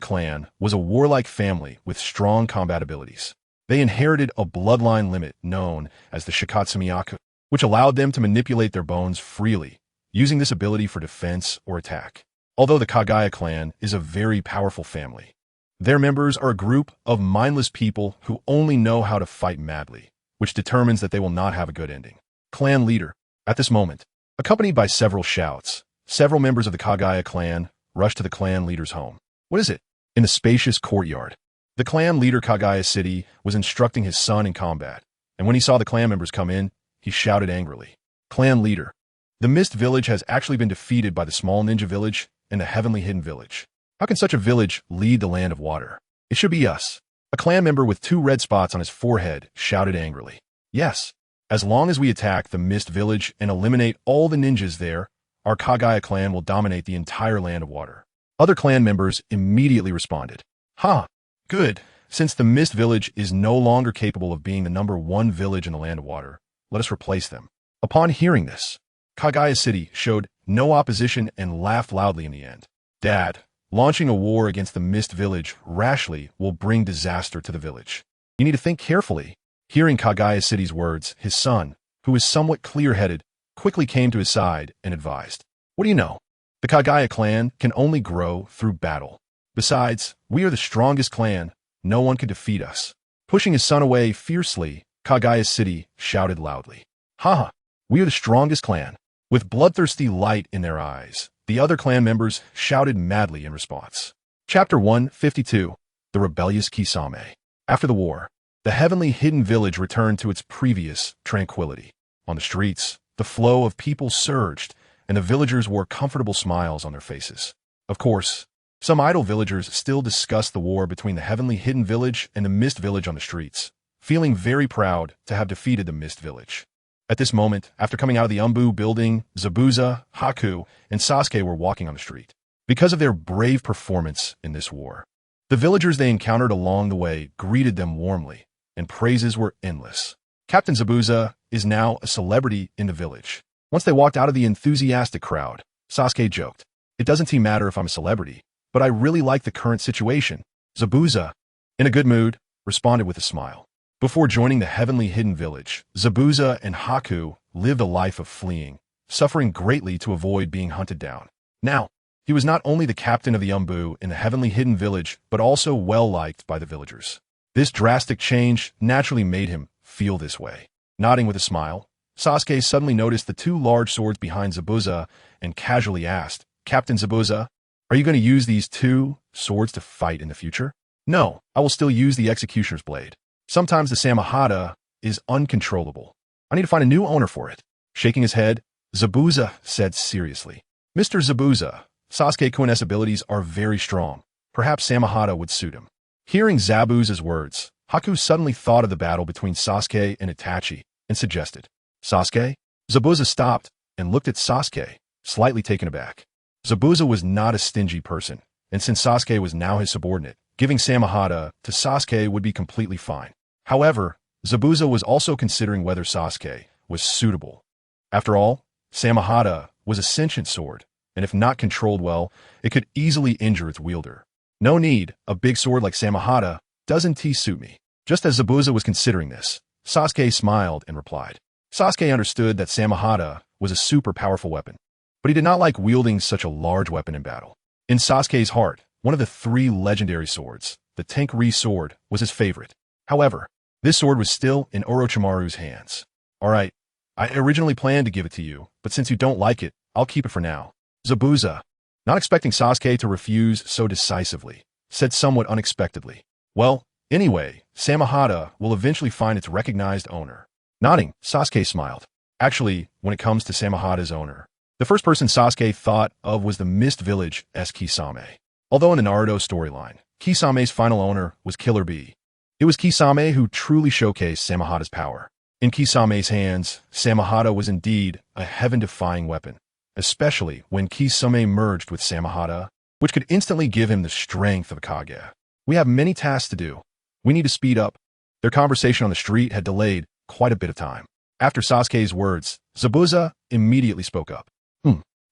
clan was a warlike family with strong combat abilities. They inherited a bloodline limit known as the Shikatsumiyaku, which allowed them to manipulate their bones freely, using this ability for defense or attack. Although the Kagaya clan is a very powerful family, their members are a group of mindless people who only know how to fight madly, which determines that they will not have a good ending. Clan leader. At this moment, accompanied by several shouts, several members of the Kagaya clan rushed to the clan leader's home. What is it? In the spacious courtyard, the clan leader Kagaya City was instructing his son in combat, and when he saw the clan members come in, he shouted angrily, "Clan leader, the Mist Village has actually been defeated by the small ninja village and the Heavenly Hidden Village. How can such a village lead the Land of Water? It should be us." A clan member with 2 red spots on his forehead shouted angrily, "Yes, as long as we attack the Mist Village and eliminate all the ninjas there, our Kagaya clan will dominate the entire Land of Water." Other clan members immediately responded, "Ha, good. Since the Mist Village is no longer capable of being the #1 village in the Land of Water, let us replace them." Upon hearing this, Kagaya City showed no opposition and laughed loudly in the end. "Dad, launching a war against the Mist Village rashly will bring disaster to the village. You need to think carefully." Hearing Kagaya City's words, his son, who was somewhat clear-headed, quickly came to his side and advised, "What do you know? The Kagaya clan can only grow through battle. Besides, we are the strongest clan. No one can defeat us." Pushing his son away fiercely, Kagaya City shouted loudly, "Ha! We are the strongest clan." With bloodthirsty light in their eyes, the other clan members shouted madly in response. Chapter 152. The Rebellious Kisame. After the war, the Heavenly Hidden Village returned to its previous tranquility. On the streets, the flow of people surged, and the villagers wore comfortable smiles on their faces. Of course, some idle villagers still discussed the war between the Heavenly Hidden Village and the Mist Village on the streets, feeling very proud to have defeated the Mist Village. At this moment, after coming out of the Umbu building, Zabuza, Haku, and Sasuke were walking on the street. Because of their brave performance in this war, the villagers they encountered along the way greeted them warmly, and praises were endless. Captain Zabuza is now a celebrity in the village. Once they walked out of the enthusiastic crowd, Sasuke joked, "It doesn't seem matter if I'm a celebrity, but I really like the current situation." Zabuza, in a good mood, responded with a smile. Before joining the Heavenly Hidden Village, Zabuza and Haku lived a life of fleeing, suffering greatly to avoid being hunted down. Now, he was not only the captain of the Umbu in the Heavenly Hidden Village, but also well-liked by the villagers. This drastic change naturally made him feel this way. Nodding with a smile, Sasuke suddenly noticed the 2 large swords behind Zabuza and casually asked, "Captain Zabuza, are you going to use these 2 swords to fight in the future?" "No, I will still use the Executioner's Blade. Sometimes the Samahata is uncontrollable. I need to find a new owner for it." Shaking his head, Zabuza said seriously, "Mr. Zabuza, Sasuke-kun's abilities are very strong. Perhaps Samahata would suit him." Hearing Zabuza's words, Haku suddenly thought of the battle between Sasuke and Itachi and suggested, "Sasuke, Zabuza stopped and looked at Sasuke, slightly taken aback. Zabuza was not a stingy person, and since Sasuke was now his subordinate, giving Samehada to Sasuke would be completely fine. However, Zabuza was also considering whether Sasuke was suitable. After all, Samehada was a sentient sword, and if not controlled well, it could easily injure its wielder. No need, a big sword like Samehada doesn't suit me. Just as Zabuza was considering this, Sasuke smiled and replied. Sasuke understood that Samehada was a super powerful weapon, but he did not like wielding such a large weapon in battle. In Sasuke's heart, one of the 3 legendary swords, the Tenkri sword, was his favorite. However, this sword was still in Orochimaru's hands. Alright, I originally planned to give it to you, but since you don't like it, I'll keep it for now. Zabuza, not expecting Sasuke to refuse so decisively, said somewhat unexpectedly. Well, anyway, Samehada will eventually find its recognized owner. Nodding, Sasuke smiled. Actually, when it comes to Samehada's owner, the first person Sasuke thought of was the Mist Village Kisame. Although in the Naruto storyline, Kisame's final owner was Killer Bee. It was Kisame who truly showcased Samehada's power. In Kisame's hands, Samehada was indeed a heaven-defying weapon, especially when Kisame merged with Samehada, which could instantly give him the strength of a Kage. We have many tasks to do. We need to speed up. Their conversation on the street had delayed quite a bit of time. After Sasuke's words, Zabuza immediately spoke up.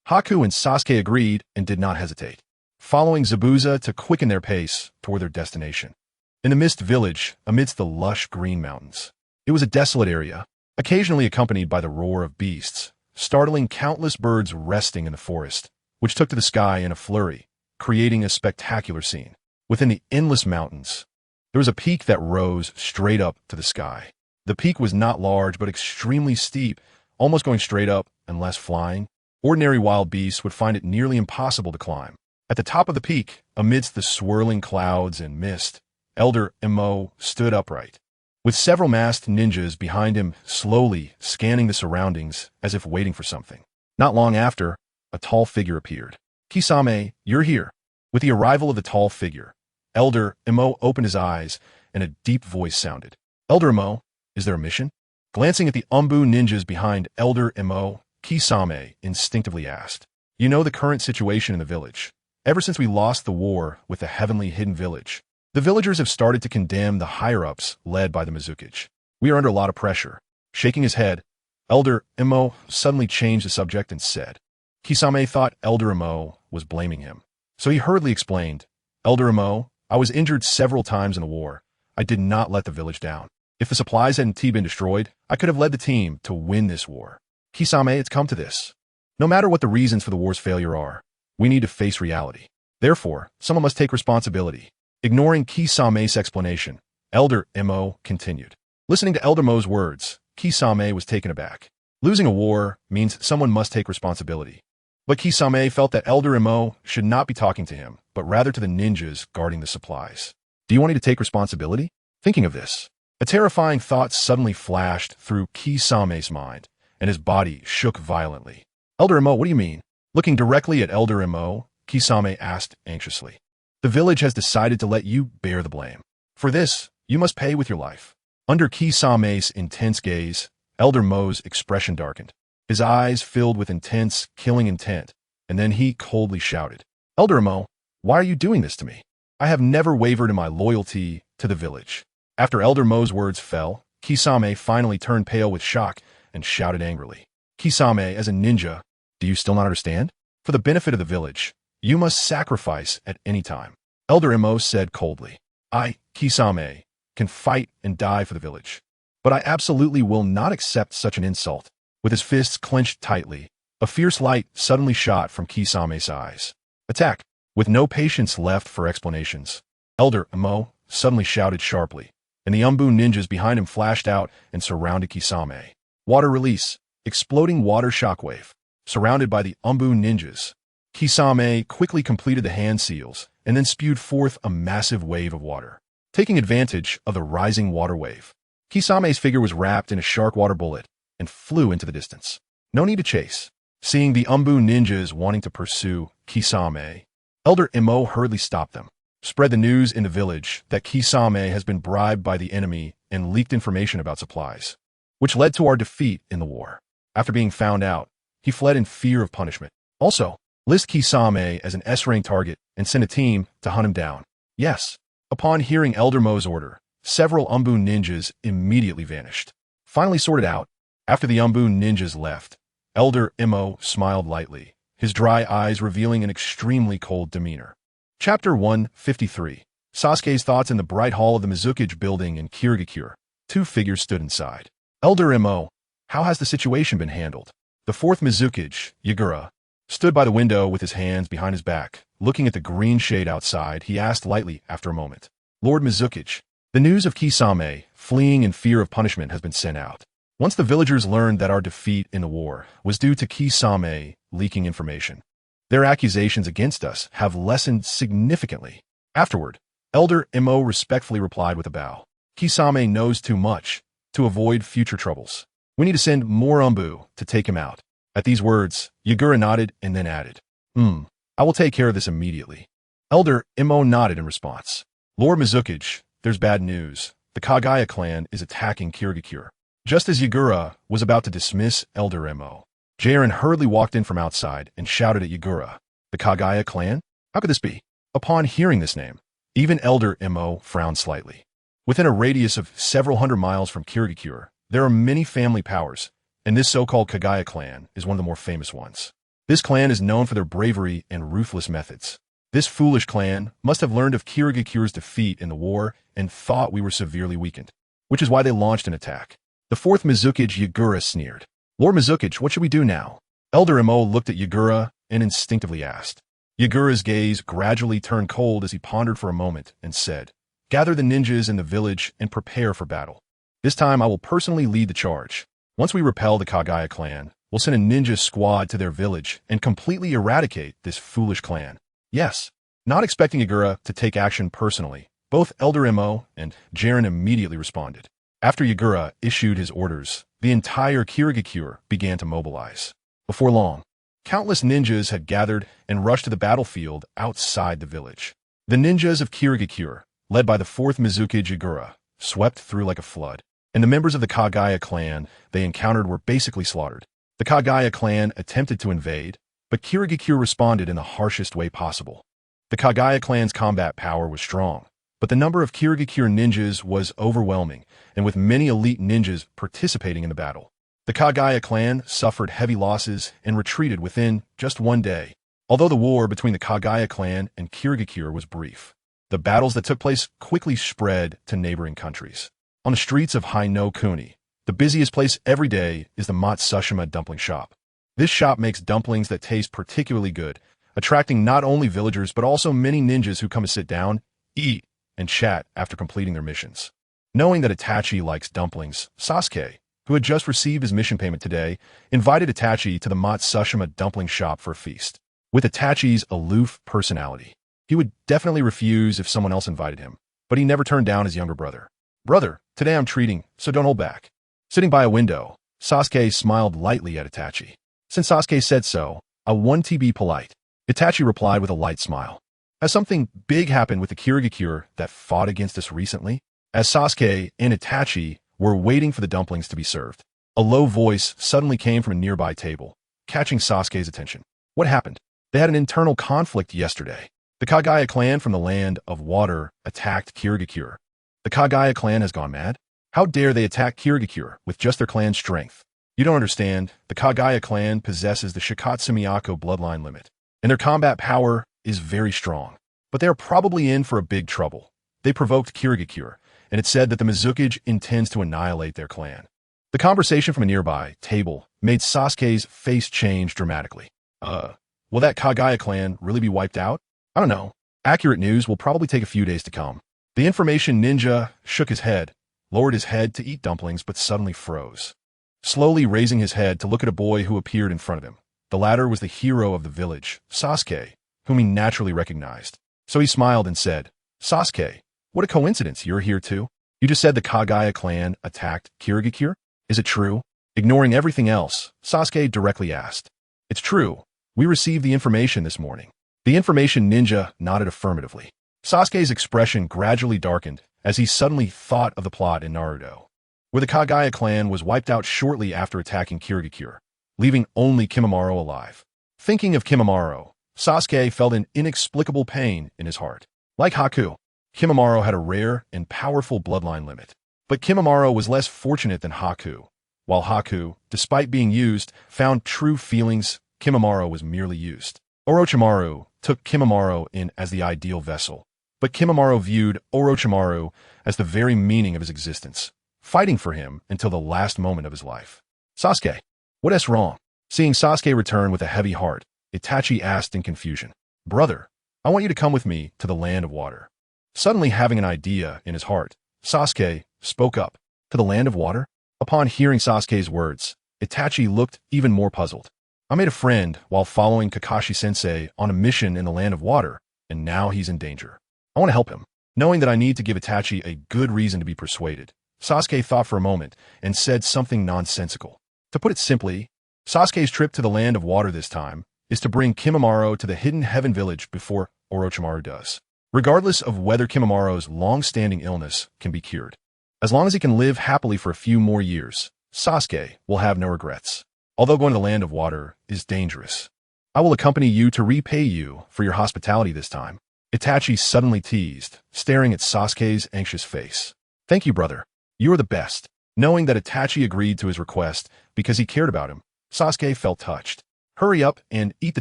Haku and Sasuke agreed and did not hesitate, following Zabuza to quicken their pace toward their destination. In the Mist Village, amidst the lush green mountains, it was a desolate area, occasionally accompanied by the roar of beasts, startling countless birds resting in the forest, which took to the sky in a flurry, creating a spectacular scene. Within the endless mountains, there was a peak that rose straight up to the sky. The peak was not large, but extremely steep, almost going straight up unless flying. Ordinary wild beasts would find it nearly impossible to climb. At the top of the peak, amidst the swirling clouds and mist, Elder Emo stood upright, with several masked ninjas behind him slowly scanning the surroundings as if waiting for something. Not long after, a tall figure appeared. Kisame, you're here. With the arrival of the tall figure, Elder Emo opened his eyes and a deep voice sounded. Elder Emo, is there a mission? Glancing at the Umbu ninjas behind Elder Emo, Kisame instinctively asked. You know the current situation in the village. Ever since we lost the war with the heavenly hidden village, the villagers have started to condemn the higher-ups led by the Mizukage. We are under a lot of pressure. Shaking his head, Elder Emo suddenly changed the subject and said. Kisame thought Elder Emo was blaming him, so he hurriedly explained, Elder Emo, I was injured several times in the war. I did not let the village down. If the supplies hadn't been destroyed, I could have led the team to win this war. Kisame, it's come to this. No matter what the reasons for the war's failure are, we need to face reality. Therefore, someone must take responsibility. Ignoring Kisame's explanation, Elder Emo continued. Listening to Elder Mo's words, Kisame was taken aback. Losing a war means someone must take responsibility. But Kisame felt that Elder Emo should not be talking to him, but rather to the ninjas guarding the supplies. Do you want me to take responsibility? Thinking of this, a terrifying thought suddenly flashed through Kisame's mind, and his body shook violently. Elder Emo, what do you mean? Looking directly at Elder Emo, Kisame asked anxiously. The village has decided to let you bear the blame. For this, you must pay with your life. Under Kisame's intense gaze, Elder Mo's expression darkened. His eyes filled with intense, killing intent, and then he coldly shouted, Elder Mo, why are you doing this to me? I have never wavered in my loyalty to the village. After Elder Mo's words fell, Kisame finally turned pale with shock and shouted angrily. Kisame, as a ninja, do you still not understand? For the benefit of the village, you must sacrifice at any time. Elder Emo said coldly, I, Kisame, can fight and die for the village, but I absolutely will not accept such an insult. With his fists clenched tightly, a fierce light suddenly shot from Kisame's eyes. Attack! With no patience left for explanations, Elder Emo suddenly shouted sharply, and the Umbu ninjas behind him flashed out and surrounded Kisame. Water release, exploding water shockwave. Surrounded by the Umbu ninjas, Kisame quickly completed the hand seals and then spewed forth a massive wave of water. Taking advantage of the rising water wave, Kisame's figure was wrapped in a shark water bullet and flew into the distance. No need to chase. Seeing the Umbu ninjas wanting to pursue Kisame, Elder Emo hurriedly stopped them, spread the news in the village that Kisame has been bribed by the enemy and leaked information about supplies, which led to our defeat in the war. After being found out, he fled in fear of punishment. Also, list Kisame as an S-rank target and send a team to hunt him down. Yes. Upon hearing Elder Mo's order, several Umbu ninjas immediately vanished. Finally sorted out, after the Umbu ninjas left, Elder Mo smiled lightly, his dry eyes revealing an extremely cold demeanor. Chapter 153. Sasuke's thoughts in the bright hall of the Mizukage building in Kirigakure. Two figures stood inside. Elder Mo, how has the situation been handled? The fourth Mizukage, Yagura, stood by the window with his hands behind his back, looking at the green shade outside. He asked lightly after a moment. Lord Mizukage, the news of Kisame fleeing in fear of punishment has been sent out. Once the villagers learned that our defeat in the war was due to Kisame leaking information, their accusations against us have lessened significantly. Afterward, Elder Mo respectfully replied with a bow. Kisame knows too much to avoid future troubles. We need to send more Umbu to take him out. At these words, Yagura nodded and then added, I will take care of this immediately. Elder Mo nodded in response. Lord Mizukage, there's bad news. The Kagaya clan is attacking Kirigakure. Just as Yagura was about to dismiss Elder Mo, Jaren hurriedly walked in from outside and shouted at Yagura, the Kagaya clan? How could this be? Upon hearing this name, even Elder Mo frowned slightly. Within a radius of several hundred miles from Kirigakure, there are many family powers, and this so-called Kagaya clan is one of the more famous ones. This clan is known for their bravery and ruthless methods. This foolish clan must have learned of Kirigakure's defeat in the war and thought we were severely weakened, which is why they launched an attack. The fourth Mizukage Yagura sneered. Lord Mizukage, what should we do now? Elder Mo looked at Yagura and instinctively asked. Yagura's gaze gradually turned cold as he pondered for a moment and said, Gather the ninjas in the village and prepare for battle. This time I will personally lead the charge. Once we repel the Kagaya clan, we'll send a ninja squad to their village and completely eradicate this foolish clan. Yes. Not expecting Yagura to take action personally, both Elder Mo and Jaren immediately responded. After Yagura issued his orders, the entire Kirigakure began to mobilize. Before long, countless ninjas had gathered and rushed to the battlefield outside the village. The ninjas of Kirigakure, led by the fourth Mizukage Yagura, swept through like a flood, and the members of the Kagaya clan they encountered were basically slaughtered. The Kagaya clan attempted to invade, but Kirigakure responded in the harshest way possible. The Kagaya clan's combat power was strong, but the number of Kirigakure ninjas was overwhelming, and with many elite ninjas participating in the battle. The Kagaya clan suffered heavy losses and retreated within just one day. Although the war between the Kagaya clan and Kirigakure was brief, the battles that took place quickly spread to neighboring countries. On the streets of Haino-kuni, the busiest place every day is the Matsushima dumpling shop. This shop makes dumplings that taste particularly good, attracting not only villagers but also many ninjas who come to sit down, eat, and chat after completing their missions. Knowing that Itachi likes dumplings, Sasuke, who had just received his mission payment today, invited Itachi to the Matsushima dumpling shop for a feast. With Itachi's aloof personality, he would definitely refuse if someone else invited him, but he never turned down his younger brother. Brother, today I'm treating, so don't hold back. Sitting by a window, Sasuke smiled lightly at Itachi. Since Sasuke said so, I want to be polite. Itachi replied with a light smile. Has something big happened with the Kirigakure that fought against us recently? As Sasuke and Itachi were waiting for the dumplings to be served, a low voice suddenly came from a nearby table, catching Sasuke's attention. What happened? They had an internal conflict yesterday. The Kagaya clan from the land of water attacked Kirigakure. The Kagaya clan has gone mad? How dare they attack Kirigakure with just their clan's strength? You don't understand. The Kagaya clan possesses the Shikatsu Miyako bloodline limit, and their combat power is very strong. But they are probably in for a big trouble. They provoked Kirigakure, and it's said that the Mizukage intends to annihilate their clan. The conversation from a nearby table made Sasuke's face change dramatically. Will that Kagaya clan really be wiped out? I don't know. Accurate news will probably take a few days to come. The information ninja shook his head, lowered his head to eat dumplings, but suddenly froze. Slowly raising his head to look at a boy who appeared in front of him. The latter was the hero of the village, Sasuke, whom he naturally recognized. So he smiled and said, Sasuke, what a coincidence, you're here too. You just said the Kagaya clan attacked Kirigakure? Is it true? Ignoring everything else, Sasuke directly asked. It's true. We received the information this morning. The information ninja nodded affirmatively. Sasuke's expression gradually darkened as he suddenly thought of the plot in Naruto. where the Kagaya clan was wiped out shortly after attacking Kirigakure, leaving only Kimimaro alive. Thinking of Kimimaro, Sasuke felt an inexplicable pain in his heart. Like Haku, Kimimaro had a rare and powerful bloodline limit. But Kimimaro was less fortunate than Haku. While Haku, despite being used, found true feelings, Kimimaro was merely used. Orochimaru took Kimimaro in as the ideal vessel, but Kimimaro viewed Orochimaru as the very meaning of his existence, fighting for him until the last moment of his life. Sasuke, what's wrong? Seeing Sasuke return with a heavy heart, Itachi asked in confusion. Brother, I want you to come with me to the land of water. Suddenly having an idea in his heart, Sasuke spoke up. To the land of water? Upon hearing Sasuke's words, Itachi looked even more puzzled. I made a friend while following Kakashi-sensei on a mission in the land of water, and now he's in danger. I want to help him. Knowing that I need to give Itachi a good reason to be persuaded, Sasuke thought for a moment and said something nonsensical. To put it simply, Sasuke's trip to the land of water this time is to bring Kimimaro to the hidden heaven village before Orochimaru does. Regardless of whether Kimimaro's long-standing illness can be cured. As long as he can live happily for a few more years, Sasuke will have no regrets. Although going to the land of water is dangerous, I will accompany you to repay you for your hospitality this time. Itachi suddenly teased, staring at Sasuke's anxious face. Thank you, brother. You are the best. Knowing that Itachi agreed to his request because he cared about him, Sasuke felt touched. Hurry up and eat the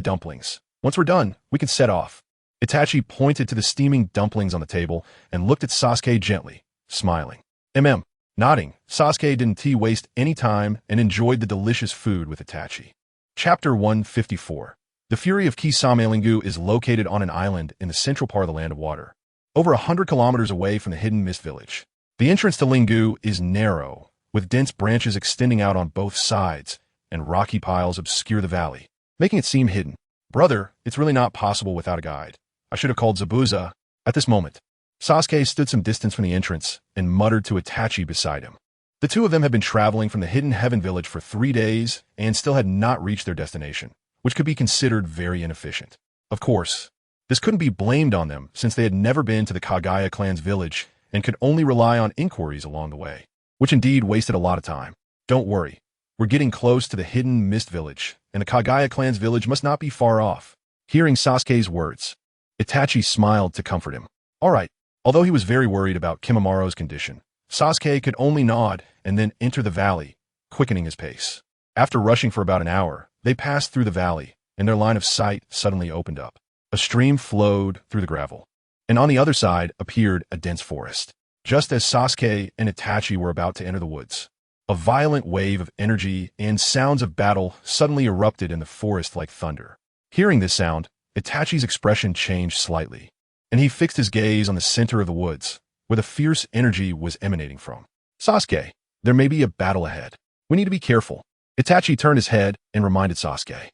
dumplings. Once we're done, we can set off. Itachi pointed to the steaming dumplings on the table and looked at Sasuke gently, smiling. Nodding, Sasuke didn't waste any time and enjoyed the delicious food with Itachi. Chapter 154. The Fury of Kisame Lingu is located on an island in the central part of the land of water, over 100 kilometers away from the hidden mist village. The entrance to Lingu is narrow, with dense branches extending out on both sides, and rocky piles obscure the valley, making it seem hidden. Brother, it's really not possible without a guide. I should have called Zabuza. At this moment, Sasuke stood some distance from the entrance and muttered to Itachi beside him. The two of them had been traveling from the hidden heaven village for 3 days and still had not reached their destination, which could be considered very inefficient. Of course, this couldn't be blamed on them since they had never been to the Kagaya clan's village and could only rely on inquiries along the way, which indeed wasted a lot of time. Don't worry, we're getting close to the hidden mist village, and the Kagaya clan's village must not be far off. Hearing Sasuke's words, Itachi smiled to comfort him. All right. Although he was very worried about Kimimaro's condition, Sasuke could only nod and then enter the valley, quickening his pace. After rushing for about an hour, they passed through the valley, and their line of sight suddenly opened up. A stream flowed through the gravel, and on the other side appeared a dense forest. Just as Sasuke and Itachi were about to enter the woods, a violent wave of energy and sounds of battle suddenly erupted in the forest like thunder. Hearing this sound, Itachi's expression changed slightly, and he fixed his gaze on the center of the woods, where the fierce energy was emanating from. Sasuke, there may be a battle ahead. We need to be careful. Itachi turned his head and reminded Sasuke.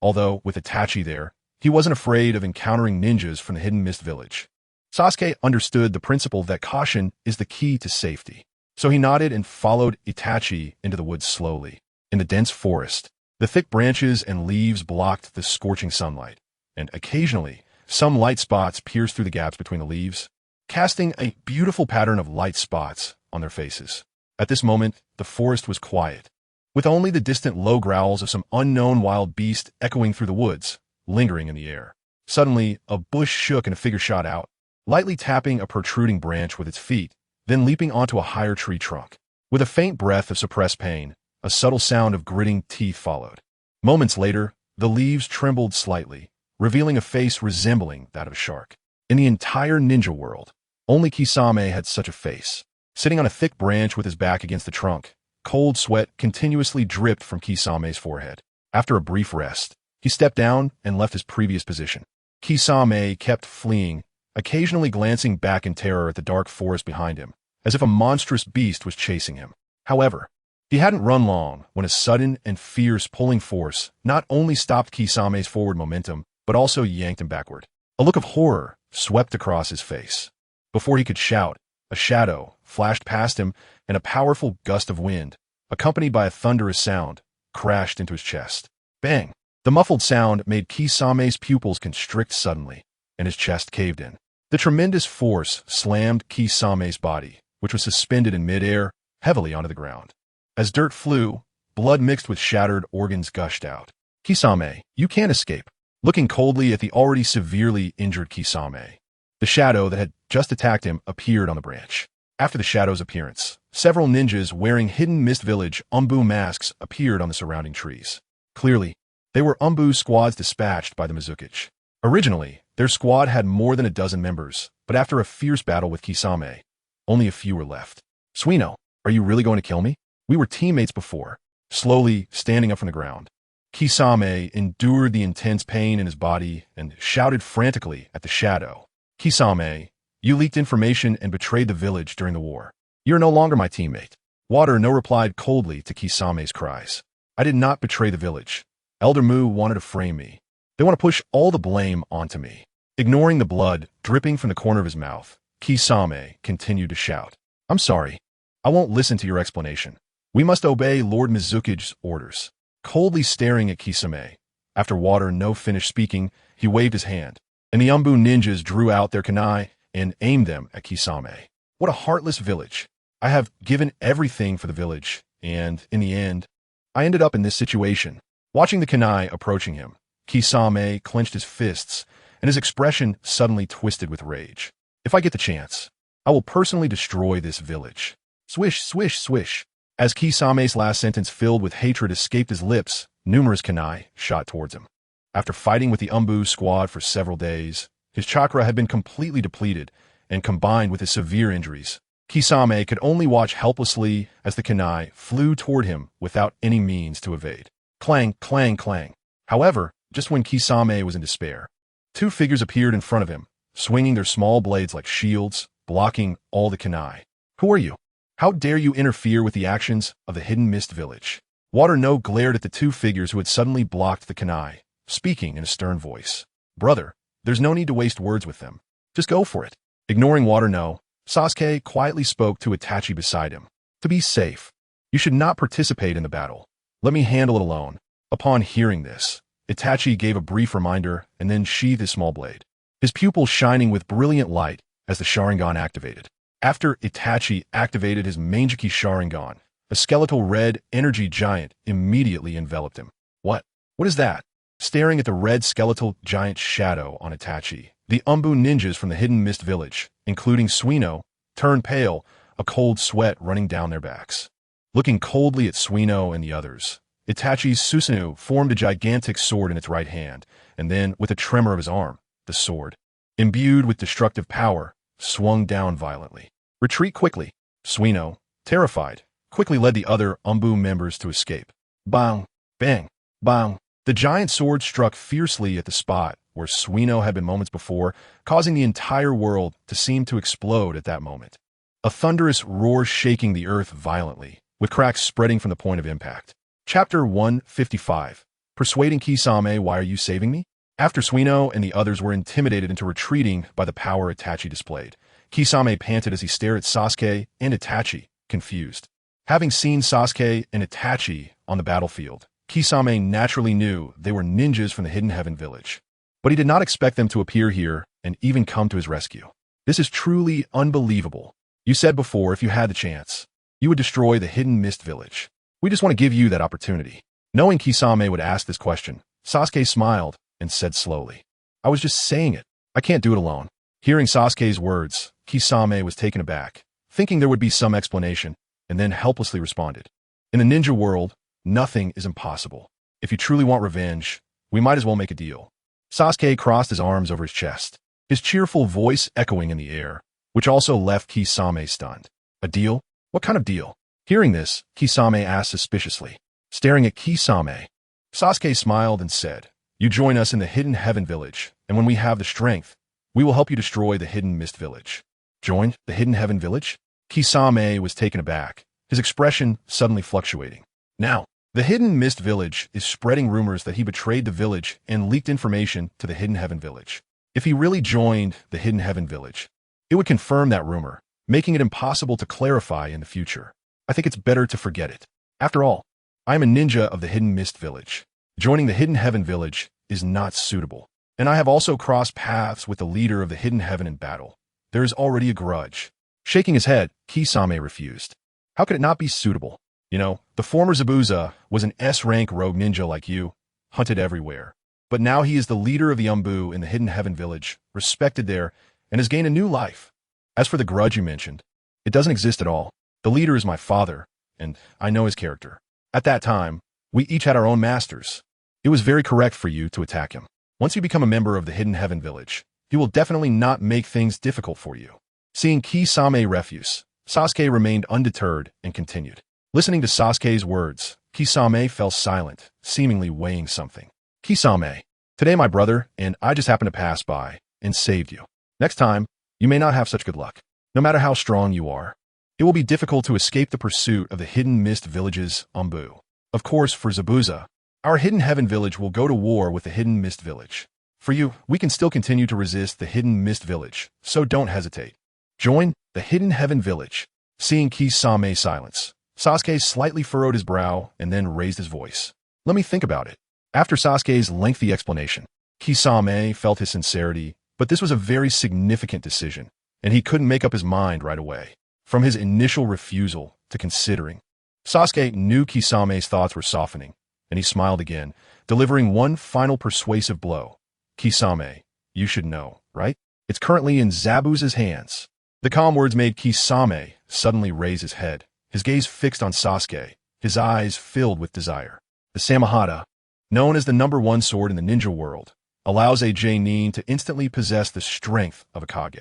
Although, with Itachi there, he wasn't afraid of encountering ninjas from the hidden mist village. Sasuke understood the principle that caution is the key to safety. So he nodded and followed Itachi into the woods slowly. In the dense forest, the thick branches and leaves blocked the scorching sunlight, and occasionally, some light spots pierced through the gaps between the leaves, casting a beautiful pattern of light spots on their faces. At this moment, the forest was quiet, with only the distant low growls of some unknown wild beast echoing through the woods, lingering in the air. Suddenly, a bush shook and a figure shot out, lightly tapping a protruding branch with its feet, then leaping onto a higher tree trunk. With a faint breath of suppressed pain, a subtle sound of gritting teeth followed. Moments later, the leaves trembled slightly, revealing a face resembling that of a shark. In the entire ninja world, only Kisame had such a face. Sitting on a thick branch with his back against the trunk, cold sweat continuously dripped from Kisame's forehead. After a brief rest, he stepped down and left his previous position. Kisame kept fleeing, occasionally glancing back in terror at the dark forest behind him, as if a monstrous beast was chasing him. However, he hadn't run long when a sudden and fierce pulling force not only stopped Kisame's forward momentum, but also yanked him backward. A look of horror swept across his face. Before he could shout, a shadow flashed past him, and a powerful gust of wind, accompanied by a thunderous sound, crashed into his chest. Bang! The muffled sound made Kisame's pupils constrict suddenly, and his chest caved in. The tremendous force slammed Kisame's body, which was suspended in midair, heavily onto the ground. As dirt flew, blood mixed with shattered organs gushed out. Kisame, you can't escape. Looking coldly at the already severely injured Kisame, the shadow that had just attacked him appeared on the branch. After the shadow's appearance, several ninjas wearing Hidden Mist Village Umbu masks appeared on the surrounding trees. Clearly, they were Umbu squads dispatched by the Mizukichi. Originally, their squad had more than a dozen members, but after a fierce battle with Kisame, only a few were left. Suino, are you really going to kill me? We were teammates before. Slowly, standing up from the ground, Kisame endured the intense pain in his body and shouted frantically at the shadow. Kisame, you leaked information and betrayed the village during the war. You're no longer my teammate. Water No replied coldly to Kisame's cries. I did not betray the village. Elder Mu wanted to frame me. They want to push all the blame onto me. Ignoring the blood dripping from the corner of his mouth, Kisame continued to shout. I'm sorry. I won't listen to your explanation. We must obey Lord Mizuki's orders. Coldly staring at Kisame, after Water No finished speaking, he waved his hand, and the Umbu ninjas drew out their kunai and aimed them at Kisame. What a heartless village. I have given everything for the village, and, in the end, I ended up in this situation. Watching the kunai approaching him, Kisame clenched his fists, and his expression suddenly twisted with rage. If I get the chance, I will personally destroy this village. Swish, swish, swish. As Kisame's last sentence filled with hatred escaped his lips, numerous kunai shot towards him. After fighting with the Umbu squad for several days, his chakra had been completely depleted, and combined with his severe injuries, Kisame could only watch helplessly as the kunai flew toward him without any means to evade. Clang, clang, clang. However, just when Kisame was in despair, two figures appeared in front of him, swinging their small blades like shields, blocking all the kunai. Who are you? How dare you interfere with the actions of the Hidden Mist Village? Water No glared at the two figures who had suddenly blocked the kunai, speaking in a stern voice. Brother, there's no need to waste words with them. Just go for it. Ignoring Water No, Sasuke quietly spoke to Itachi beside him. To be safe, you should not participate in the battle. Let me handle it alone. Upon hearing this, Itachi gave a brief reminder and then sheathed his small blade, his pupils shining with brilliant light as the Sharingan activated. After Itachi activated his Manjiki Sharingan, a skeletal red energy giant immediately enveloped him. What? What is that? Staring at the red skeletal giant shadow on Itachi, the Umbu ninjas from the Hidden Mist Village, including Suino, turned pale, a cold sweat running down their backs. Looking coldly at Suino and the others, Itachi's Susanoo formed a gigantic sword in its right hand, and then, with a tremor of his arm, the sword, imbued with destructive power, swung down violently. Retreat quickly. Suino, terrified, quickly led the other Umbu members to escape. Bang! Bang! Bang! The giant sword struck fiercely at the spot where Suino had been moments before, causing the entire world to seem to explode at that moment. A thunderous roar shaking the earth violently, with cracks spreading from the point of impact. Chapter 155. Persuading Kisame, why are you saving me? After Suino and the others were intimidated into retreating by the power Itachi displayed, Kisame panted as he stared at Sasuke and Itachi, confused. Having seen Sasuke and Itachi on the battlefield, Kisame naturally knew they were ninjas from the Hidden Heaven Village. But he did not expect them to appear here and even come to his rescue. This is truly unbelievable. You said before if you had the chance, you would destroy the Hidden Mist Village. We just want to give you that opportunity. Knowing Kisame would ask this question, Sasuke smiled and said slowly, I was just saying it. I can't do it alone. Hearing Sasuke's words, Kisame was taken aback, thinking there would be some explanation, and then helplessly responded. In the ninja world, nothing is impossible. If you truly want revenge, we might as well make a deal. Sasuke crossed his arms over his chest, his cheerful voice echoing in the air, which also left Kisame stunned. A deal? What kind of deal? Hearing this, Kisame asked suspiciously. Staring at Kisame, Sasuke smiled and said, You join us in the Hidden Heaven Village, and when we have the strength, we will help you destroy the Hidden Mist Village. Join the Hidden Heaven Village? Kisame was taken aback, his expression suddenly fluctuating. Now, the Hidden Mist Village is spreading rumors that he betrayed the village and leaked information to the Hidden Heaven Village. If he really joined the Hidden Heaven Village, it would confirm that rumor, making it impossible to clarify in the future. I think it's better to forget it. After all, I am a ninja of the Hidden Mist Village. Joining the Hidden Heaven Village is not suitable, and I have also crossed paths with the leader of the Hidden Heaven in battle. There is already a grudge. Shaking his head, Kisame refused. How could it not be suitable? You know, the former Zabuza was an S-rank rogue ninja like you, hunted everywhere. But now he is the leader of the Umbu in the Hidden Heaven village, respected there, and has gained a new life. As for the grudge you mentioned, it doesn't exist at all. The leader is my father, and I know his character. At that time, we each had our own masters. It was very correct for you to attack him. Once you become a member of the Hidden Heaven village, he will definitely not make things difficult for you. Seeing Kisame refuse, Sasuke remained undeterred and continued. Listening to Sasuke's words, Kisame fell silent, seemingly weighing something. Kisame, today my brother and I just happened to pass by and saved you. Next time, you may not have such good luck. No matter how strong you are, it will be difficult to escape the pursuit of the Hidden Mist village's Umbu. Of course, for Zabuza, our Hidden Heaven village will go to war with the Hidden Mist village. For you, we can still continue to resist the Hidden Mist village, so don't hesitate. Join the Hidden Heaven village. Seeing Kisame's silence, Sasuke slightly furrowed his brow and then raised his voice. Let me think about it. After Sasuke's lengthy explanation, Kisame felt his sincerity, but this was a very significant decision, and he couldn't make up his mind right away. From his initial refusal to considering, Sasuke knew Kisame's thoughts were softening, and he smiled again, delivering one final persuasive blow. Kisame, you should know, right? It's currently in Zabuza's hands. The calm words made Kisame suddenly raise his head, his gaze fixed on Sasuke, his eyes filled with desire. The Samahata, known as the #1 sword in the ninja world, allows a Nin to instantly possess the strength of a Kage.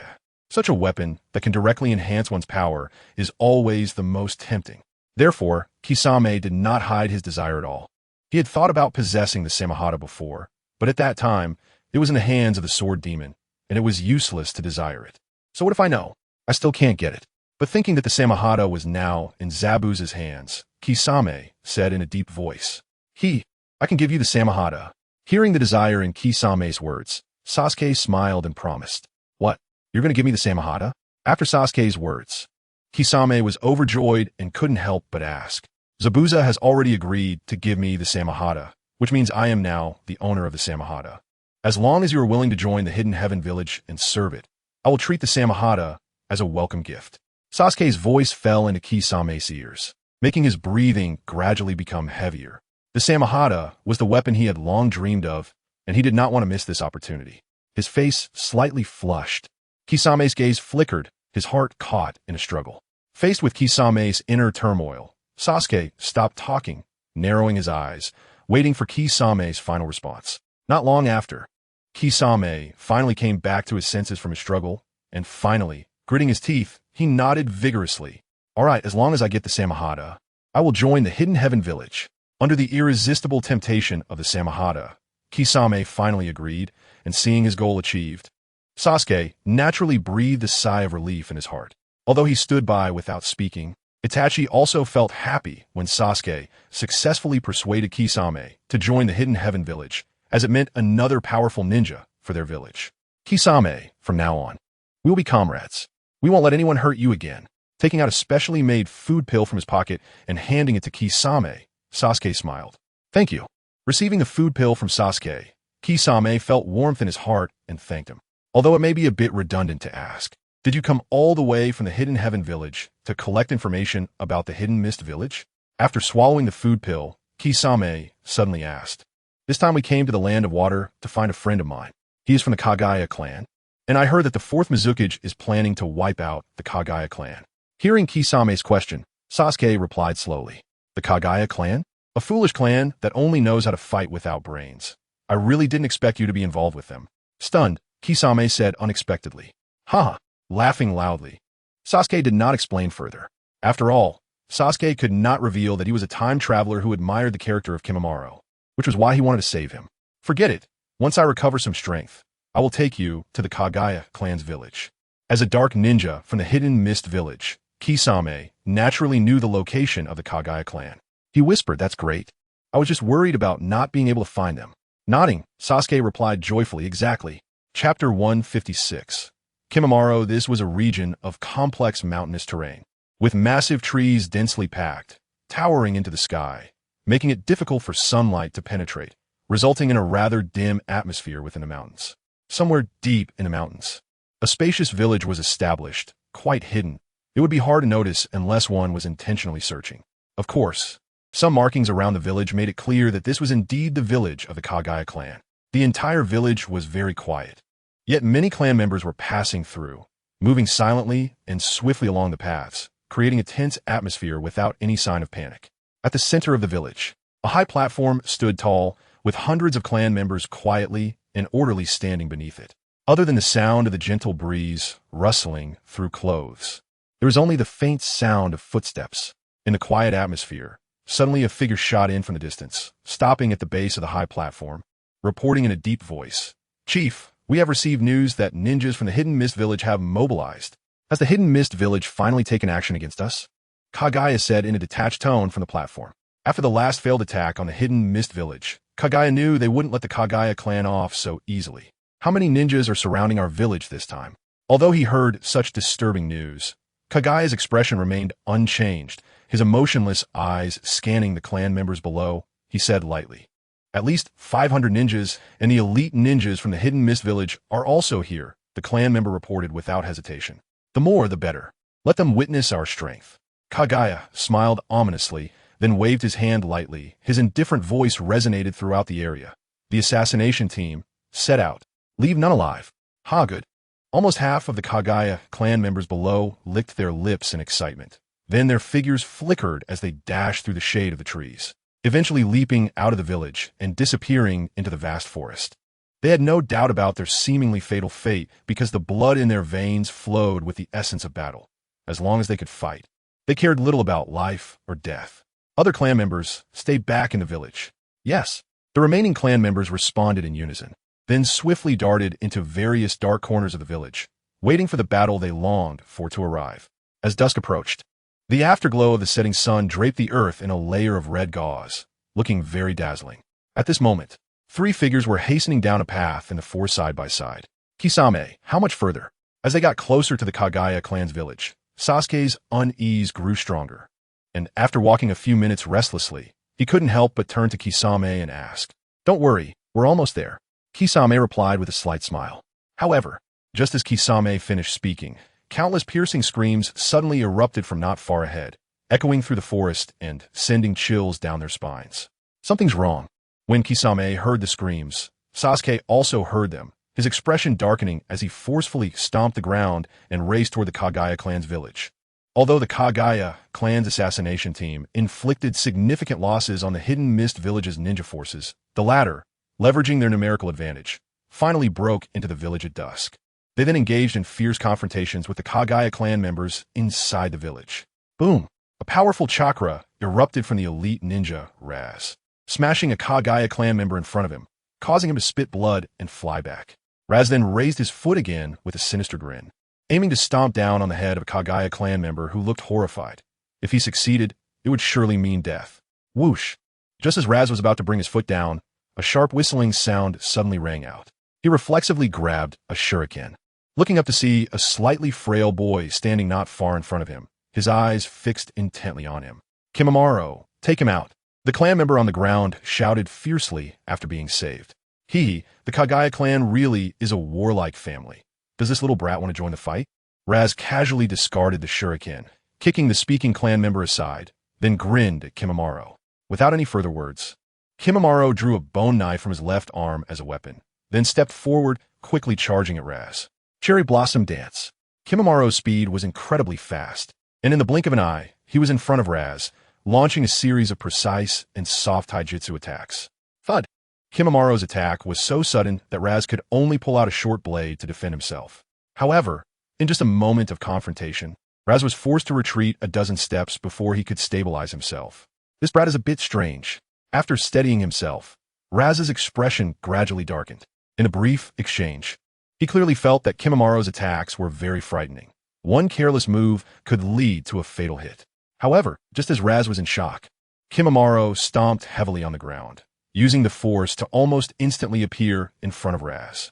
Such a weapon that can directly enhance one's power is always the most tempting. Therefore, Kisame did not hide his desire at all. He had thought about possessing the Samahata before, but at that time, it was in the hands of the sword demon, and it was useless to desire it. So what if I know? I still can't get it. But thinking that the Samahata was now in Zabuza's hands, Kisame said in a deep voice, I can give you the Samahata. Hearing the desire in Kisame's words, Sasuke smiled and promised. What? You're going to give me the Samahata? After Sasuke's words, Kisame was overjoyed and couldn't help but ask. Zabuza has already agreed to give me the Samahata, which means I am now the owner of the Samahata. As long as you are willing to join the Hidden Heaven village and serve it, I will treat the Samahata as a welcome gift. Sasuke's voice fell into Kisame's ears, making his breathing gradually become heavier. The Samahata was the weapon he had long dreamed of, and he did not want to miss this opportunity. His face slightly flushed. Kisame's gaze flickered, his heart caught in a struggle. Faced with Kisame's inner turmoil, Sasuke stopped talking, narrowing his eyes, waiting for Kisame's final response. Not long after, Kisame finally came back to his senses from his struggle, and finally, gritting his teeth, he nodded vigorously. All right, as long as I get the Samahata, I will join the Hidden Heaven village. Under the irresistible temptation of the Samahata, Kisame finally agreed, and seeing his goal achieved, Sasuke naturally breathed a sigh of relief in his heart. Although he stood by without speaking, Itachi also felt happy when Sasuke successfully persuaded Kisame to join the Hidden Heaven village, as it meant another powerful ninja for their village. Kisame, from now on, we will be comrades. We won't let anyone hurt you again. Taking out a specially made food pill from his pocket and handing it to Kisame, Sasuke smiled. Thank you. Receiving the food pill from Sasuke, Kisame felt warmth in his heart and thanked him. Although it may be a bit redundant to ask, did you come all the way from the Hidden Heaven village to collect information about the Hidden Mist village? After swallowing the food pill, Kisame suddenly asked. This time we came to the Land of Water to find a friend of mine. He is from the Kagaya clan, and I heard that the 4th Mizukage is planning to wipe out the Kagaya clan. Hearing Kisame's question, Sasuke replied slowly. The Kagaya clan? A foolish clan that only knows how to fight without brains. I really didn't expect you to be involved with them. Stunned, Kisame said unexpectedly. Haha, laughing loudly. Sasuke did not explain further. After all, Sasuke could not reveal that he was a time traveler who admired the character of Kimimaro, which was why he wanted to save him. Forget it. Once I recover some strength, I will take you to the Kagaya clan's village. As a dark ninja from the Hidden Mist village, Kisame naturally knew the location of the Kagaya clan. He whispered, that's great. I was just worried about not being able to find them. Nodding, Sasuke replied joyfully, exactly. Chapter 156. Kimimaro. This was a region of complex mountainous terrain, with massive trees densely packed, towering into the sky, making it difficult for sunlight to penetrate, resulting in a rather dim atmosphere within the mountains. Somewhere deep in the mountains, a spacious village was established, quite hidden. It would be hard to notice unless one was intentionally searching. Of course, some markings around the village made it clear that this was indeed the village of the Kagaya clan. The entire village was very quiet. Yet many clan members were passing through, moving silently and swiftly along the paths, creating a tense atmosphere without any sign of panic. At the center of the village, a high platform stood tall, with hundreds of clan members quietly and orderly standing beneath it. Other than the sound of the gentle breeze rustling through clothes, there was only the faint sound of footsteps. In the quiet atmosphere, suddenly a figure shot in from the distance, stopping at the base of the high platform, reporting in a deep voice, "Chief, we have received news that ninjas from the Hidden Mist Village have mobilized. Has the Hidden Mist Village finally taken action against us?" Kagaya said in a detached tone from the platform. After the last failed attack on the Hidden Mist Village, Kagaya knew they wouldn't let the Kagaya clan off so easily. How many ninjas are surrounding our village this time? Although he heard such disturbing news, Kagaya's expression remained unchanged, his emotionless eyes scanning the clan members below. He said lightly, "At least 500 ninjas and the elite ninjas from the Hidden Mist Village are also here," the clan member reported without hesitation. "The more, the better. Let them witness our strength." Kagaya smiled ominously, then waved his hand lightly. His indifferent voice resonated throughout the area. "The assassination team, set out. Leave none alive." "Ha, good." Almost half of the Kagaya clan members below licked their lips in excitement. Then their figures flickered as they dashed through the shade of the trees, eventually leaping out of the village and disappearing into the vast forest. They had no doubt about their seemingly fatal fate because the blood in their veins flowed with the essence of battle. As long as they could fight, they cared little about life or death. Other clan members stayed back in the village. Yes, the remaining clan members responded in unison, then swiftly darted into various dark corners of the village, waiting for the battle they longed for to arrive. As dusk approached, the afterglow of the setting sun draped the earth in a layer of red gauze, looking very dazzling. At this moment, 3 figures were hastening down a path in the forest side by side. "Kisame, how much further?" As they got closer to the Kagaya clan's village, Sasuke's unease grew stronger, and after walking a few minutes restlessly, he couldn't help but turn to Kisame and ask, "Don't worry, we're almost there." Kisame replied with a slight smile. However, just as Kisame finished speaking, countless piercing screams suddenly erupted from not far ahead, echoing through the forest and sending chills down their spines. Something's wrong. When Kisame heard the screams, Sasuke also heard them, his expression darkening as he forcefully stomped the ground and raced toward the Kagaya clan's village. Although the Kagaya clan's assassination team inflicted significant losses on the Hidden Mist Village's ninja forces, the latter, leveraging their numerical advantage, finally broke into the village at dusk. They then engaged in fierce confrontations with the Kagaya clan members inside the village. Boom! A powerful chakra erupted from the elite ninja, Raz, smashing a Kagaya clan member in front of him, causing him to spit blood and fly back. Raz then raised his foot again with a sinister grin, aiming to stomp down on the head of a Kagaya clan member who looked horrified. If he succeeded, it would surely mean death. Whoosh! Just as Raz was about to bring his foot down, a sharp whistling sound suddenly rang out. He reflexively grabbed a shuriken, looking up to see a slightly frail boy standing not far in front of him, his eyes fixed intently on him. "Kimimaro, take him out." The clan member on the ground shouted fiercely after being saved. The Kagaya clan really is a warlike family. Does this little brat want to join the fight? Raz casually discarded the shuriken, kicking the speaking clan member aside, then grinned at Kimimaro. Without any further words, Kimimaro drew a bone knife from his left arm as a weapon, then stepped forward, quickly charging at Raz. Cherry Blossom Dance. Kimimaro's speed was incredibly fast, and in the blink of an eye, he was in front of Raz, launching a series of precise and soft taijutsu attacks. Thud! Kimimaro's attack was so sudden that Raz could only pull out a short blade to defend himself. However, in just a moment of confrontation, Raz was forced to retreat a dozen steps before he could stabilize himself. This brat is a bit strange. After steadying himself, Raz's expression gradually darkened. In a brief exchange, he clearly felt that Kimimaro's attacks were very frightening. One careless move could lead to a fatal hit. However, just as Raz was in shock, Kimimaro stomped heavily on the ground, using the force to almost instantly appear in front of Raz.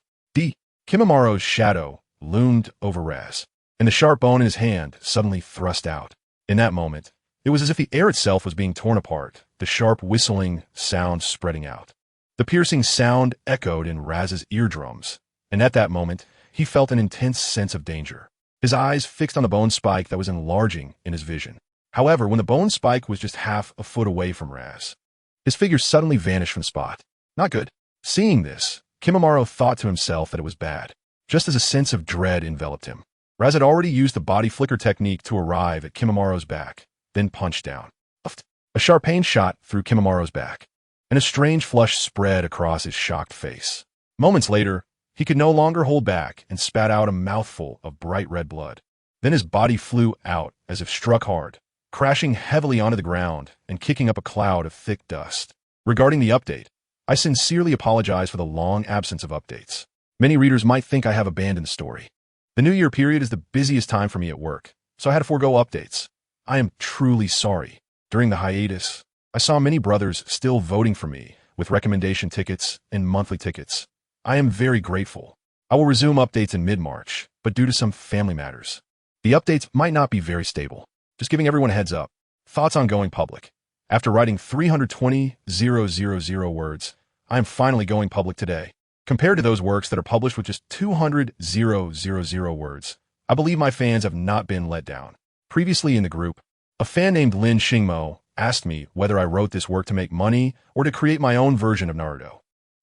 Kimimaro's shadow loomed over Raz, and the sharp bone in his hand suddenly thrust out. In that moment, it was as if the air itself was being torn apart, the sharp whistling sound spreading out. The piercing sound echoed in Raz's eardrums, and at that moment, he felt an intense sense of danger. his eyes fixed on the bone spike that was enlarging in his vision. However, when the bone spike was just half a foot away from Raz, his figure suddenly vanished from the spot. Not good. Seeing this, Kimimaro thought to himself that it was bad, just as a sense of dread enveloped him. Raz had already used the body flicker technique to arrive at Kimimaro's back, then punched down. A sharp pain shot through Kimimaro's back, and a strange flush spread across his shocked face. Moments later, he could no longer hold back and spat out a mouthful of bright red blood. Then his body flew out as if struck hard, crashing heavily onto the ground and kicking up a cloud of thick dust. Regarding the update, I sincerely apologize for the long absence of updates. Many readers might think I have abandoned the story. The New Year period is the busiest time for me at work, so I had to forego updates. I am truly sorry. During the hiatus, I saw many brothers still voting for me with recommendation tickets and monthly tickets. I am very grateful. I will resume updates in mid-March, but due to some family matters, the updates might not be very stable. Just giving everyone a heads up. Thoughts on going public. After writing 320,000 words, I am finally going public today. Compared to those works that are published with just 200,000 words, I believe my fans have not been let down. Previously in the group, a fan named LinFeng asked me whether I wrote this work to make money or to create my own version of Naruto.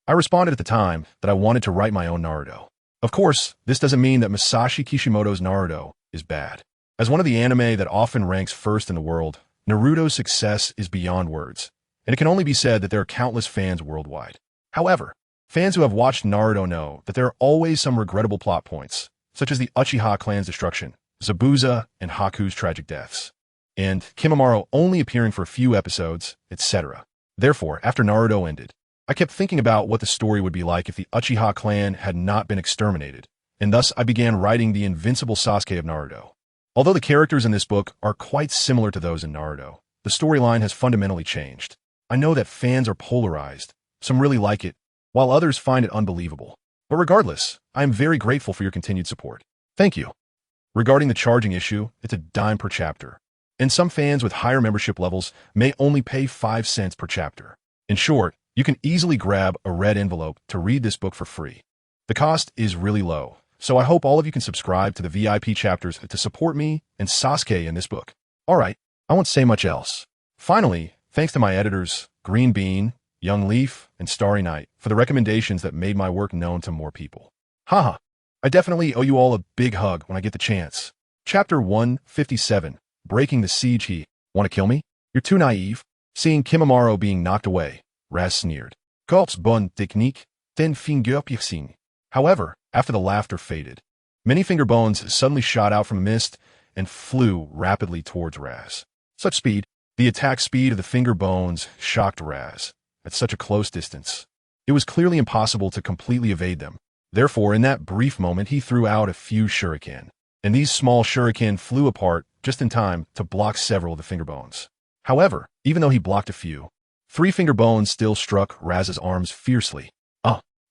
I responded at the time that I wanted to write my own Naruto. Of course, this doesn't mean that Masashi Kishimoto's Naruto is bad. As one of the anime that often ranks first in the world, Naruto's success is beyond words, and it can only be said that there are countless fans worldwide. However, fans who have watched Naruto know that there are always some regrettable plot points, such as the Uchiha clan's destruction, Zabuza and Haku's tragic deaths, and Kimimaro only appearing for a few episodes, etc. Therefore, after Naruto ended, I kept thinking about what the story would be like if the Uchiha clan had not been exterminated, and thus I began writing the invincible Sasuke of Naruto. Although the characters in this book are quite similar to those in Naruto, the storyline has fundamentally changed. I know that fans are polarized. Some really like it, while others find it unbelievable. But regardless, I am very grateful for your continued support. Thank you. Regarding the charging issue, it's a dime per chapter, and some fans with higher membership levels may only pay 5 cents per chapter. In short, you can easily grab a red envelope to read this book for free. The cost is really low, so I hope all of you can subscribe to the VIP chapters to support me and Sasuke in this book. Alright, I won't say much else. Finally, thanks to my editors, Green Bean, Young Leaf, and Starry Night, for the recommendations that made my work known to more people. Haha, I definitely owe you all a big hug when I get the chance. Chapter 157, Breaking the Siege. He, want to kill me? You're too naive. Seeing Kimimaro being knocked away, Raz sneered. Corps bonne technique, ten finger piercing. However, after the laughter faded, many finger bones suddenly shot out from the mist and flew rapidly towards Raz. Such speed, the attack speed of the finger bones shocked Raz. At such a close distance, it was clearly impossible to completely evade them. Therefore, in that brief moment, he threw out a few shuriken, and these small shuriken flew apart just in time to block several of the finger bones. However, even though he blocked a few, 3 finger bones still struck Raz's arms fiercely.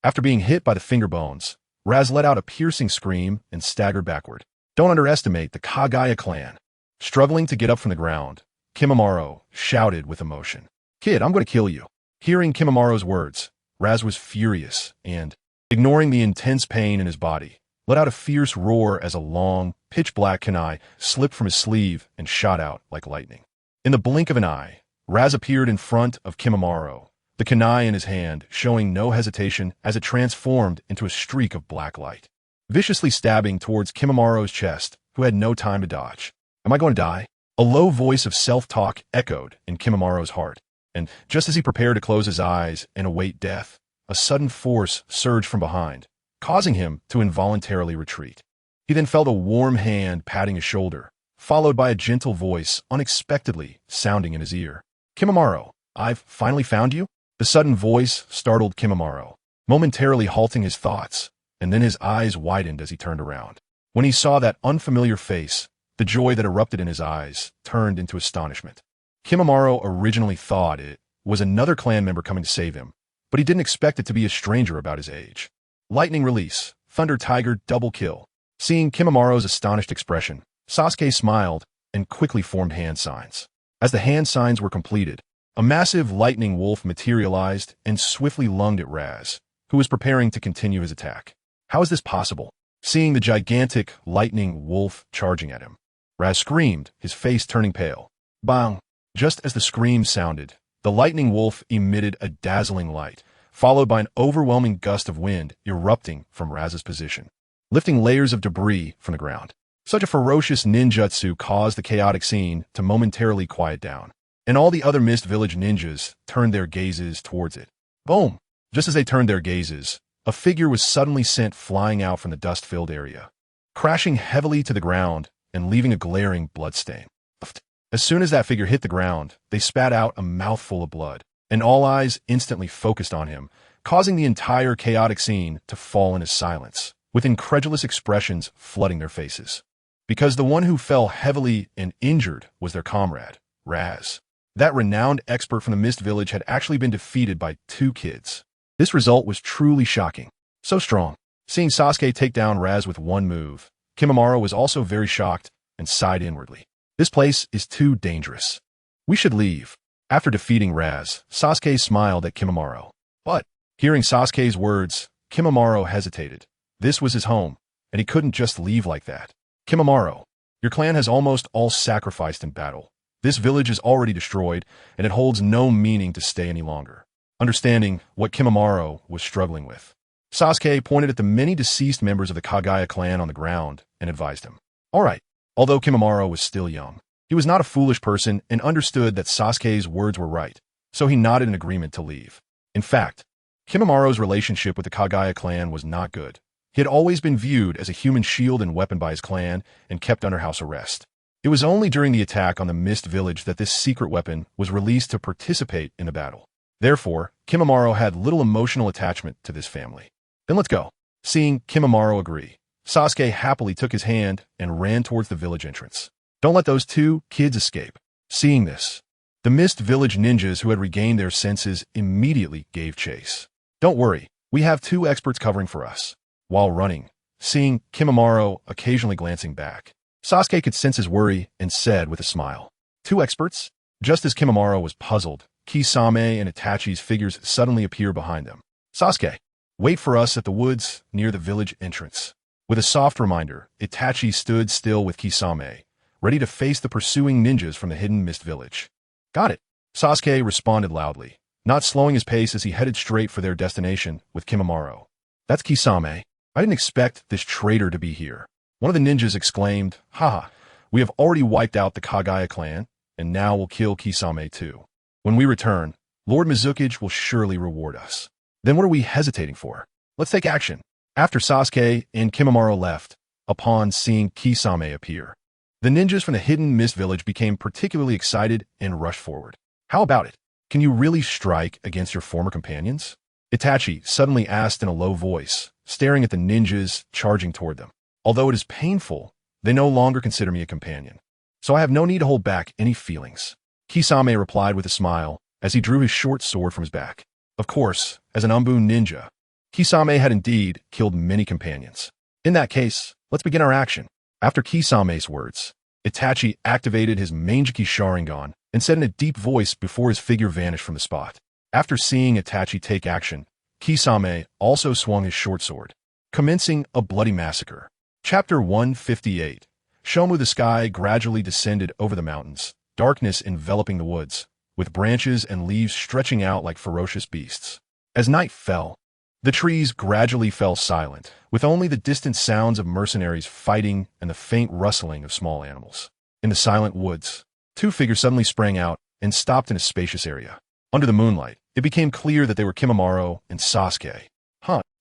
After being hit by the finger bones, Raz let out a piercing scream and staggered backward. Don't underestimate the Kagaya clan. Struggling to get up from the ground, Kimimaro shouted with emotion, "Kid, I'm going to kill you." Hearing Kimimaro's words, Raz was furious and, ignoring the intense pain in his body, let out a fierce roar as a long, pitch-black kunai slipped from his sleeve and shot out like lightning. In the blink of an eye, Raz appeared in front of Kimimaro, the kunai in his hand showing no hesitation as it transformed into a streak of black light, viciously stabbing towards Kimimaro's chest, who had no time to dodge. Am I going to die? A low voice of self-talk echoed in Kimimaro's heart, and just as he prepared to close his eyes and await death, a sudden force surged from behind, causing him to involuntarily retreat. He then felt a warm hand patting his shoulder, followed by a gentle voice unexpectedly sounding in his ear. "Kimimaro, I've finally found you?" The sudden voice startled Kimimaro, momentarily halting his thoughts, and then his eyes widened as he turned around. When he saw that unfamiliar face, the joy that erupted in his eyes turned into astonishment. Kimimaro originally thought it was another clan member coming to save him, but he didn't expect it to be a stranger about his age. Lightning release, Thunder Tiger double kill. Seeing Kimimaro's astonished expression, Sasuke smiled and quickly formed hand signs. As the hand signs were completed, a massive lightning wolf materialized and swiftly lunged at Raz, who was preparing to continue his attack. How is this possible? seeing the gigantic lightning wolf charging at him. Raz screamed, his face turning pale. Bang! Just as the scream sounded, the lightning wolf emitted a dazzling light, followed by an overwhelming gust of wind erupting from Raz's position, lifting layers of debris from the ground. Such a ferocious ninjutsu caused the chaotic scene to momentarily quiet down, and all the other Mist Village ninjas turned their gazes towards it. Boom! Just as they turned their gazes, a figure was suddenly sent flying out from the dust-filled area, crashing heavily to the ground and leaving a glaring bloodstain. As soon as that figure hit the ground, they spat out a mouthful of blood, and all eyes instantly focused on him, causing the entire chaotic scene to fall into silence, with incredulous expressions flooding their faces. Because the one who fell heavily and injured was their comrade, Raz. That renowned expert from the Mist Village had actually been defeated by 2 kids. This result was truly shocking. So strong. Seeing Sasuke take down Raz with one move, Kimimaro was also very shocked and sighed inwardly. This place is too dangerous. We should leave. After defeating Raz, Sasuke smiled at Kimimaro. But, hearing Sasuke's words, Kimimaro hesitated. This was his home, and he couldn't just leave like that. Kimimaro, your clan has almost all sacrificed in battle. This village is already destroyed, and it holds no meaning to stay any longer. Understanding what Kimimaro was struggling with, Sasuke pointed at the many deceased members of the Kagaya clan on the ground and advised him. All right. Although Kimimaro was still young, he was not a foolish person and understood that Sasuke's words were right, so he nodded in agreement to leave. In fact, Kimimaro's relationship with the Kagaya clan was not good. He had always been viewed as a human shield and weapon by his clan and kept under house arrest. It was only during the attack on the Mist Village that this secret weapon was released to participate in the battle. Therefore, Kimimaro had little emotional attachment to this family. Then let's go. Seeing Kimimaro agree, Sasuke happily took his hand and ran towards the village entrance. Don't let those 2 kids escape. Seeing this, the Mist Village ninjas who had regained their senses immediately gave chase. Don't worry, we have 2 experts covering for us. While running, seeing Kimimaro occasionally glancing back, Sasuke could sense his worry and said with a smile, 2 experts? Just as Kimimaro was puzzled, Kisame and Itachi's figures suddenly appear behind them. Sasuke, wait for us at the woods near the village entrance. With a soft reminder, Itachi stood still with Kisame, ready to face the pursuing ninjas from the hidden Mist Village. Got it, Sasuke responded loudly, not slowing his pace as he headed straight for their destination with Kimimaro. That's Kisame. I didn't expect this traitor to be here. One of the ninjas exclaimed, Haha, we have already wiped out the Kagaya clan, and now we'll kill Kisame too. When we return, Lord Mizukage will surely reward us. Then what are we hesitating for? Let's take action. After Sasuke and Kimimaro left, upon seeing Kisame appear, the ninjas from the hidden Mist Village became particularly excited and rushed forward. How about it? Can you really strike against your former companions? Itachi suddenly asked in a low voice, staring at the ninjas charging toward them. Although it is painful, they no longer consider me a companion, so I have no need to hold back any feelings. Kisame replied with a smile as he drew his short sword from his back. Of course, as an Anbu ninja, Kisame had indeed killed many companions. In that case, let's begin our action. After Kisame's words, Itachi activated his Manjiki Sharingan and said in a deep voice before his figure vanished from the spot. After seeing Itachi take action, Kisame also swung his short sword, commencing a bloody massacre. Chapter 158. Shomu. The sky gradually descended over the mountains, darkness enveloping the woods, with branches and leaves stretching out like ferocious beasts. As night fell, the trees gradually fell silent, with only the distant sounds of mercenaries fighting and the faint rustling of small animals. In the silent woods, 2 figures suddenly sprang out and stopped in a spacious area. Under the moonlight, it became clear that they were Kimimaro and Sasuke.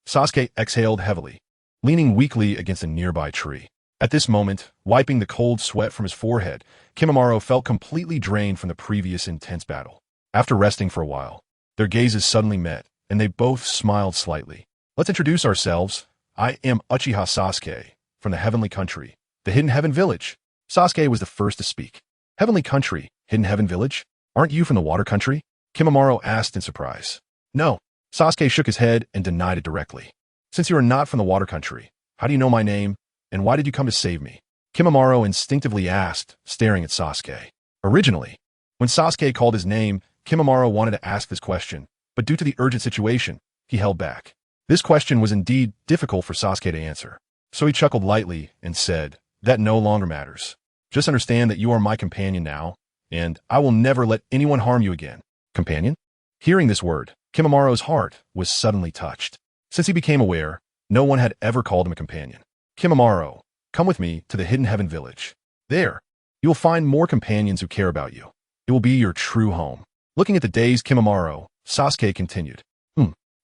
Sasuke exhaled heavily, leaning weakly against a nearby tree. At this moment, wiping the cold sweat from his forehead, Kimimaro felt completely drained from the previous intense battle. After resting for a while, their gazes suddenly met, and they both smiled slightly. Let's introduce ourselves. I am Uchiha Sasuke, from the Heavenly Country, the Hidden Heaven Village. Sasuke was the first to speak. Heavenly Country, Hidden Heaven Village? Aren't you from the Water Country? Kimimaro asked in surprise. No. Sasuke shook his head and denied it directly. Since you are not from the Water Country, how do you know my name, and why did you come to save me? Kimimaro instinctively asked, staring at Sasuke. Originally, when Sasuke called his name, Kimimaro wanted to ask this question, but due to the urgent situation, he held back. This question was indeed difficult for Sasuke to answer. So he chuckled lightly and said, "That no longer matters. Just understand that you are my companion now, and I will never let anyone harm you again." Companion? Hearing this word, Kimamaro's heart was suddenly touched. Since he became aware, no one had ever called him a companion. "Kimamaro, come with me to the Hidden Heaven village. There, you will find more companions who care about you. It will be your true home." Looking at the dazed Kimamaro, Sasuke continued.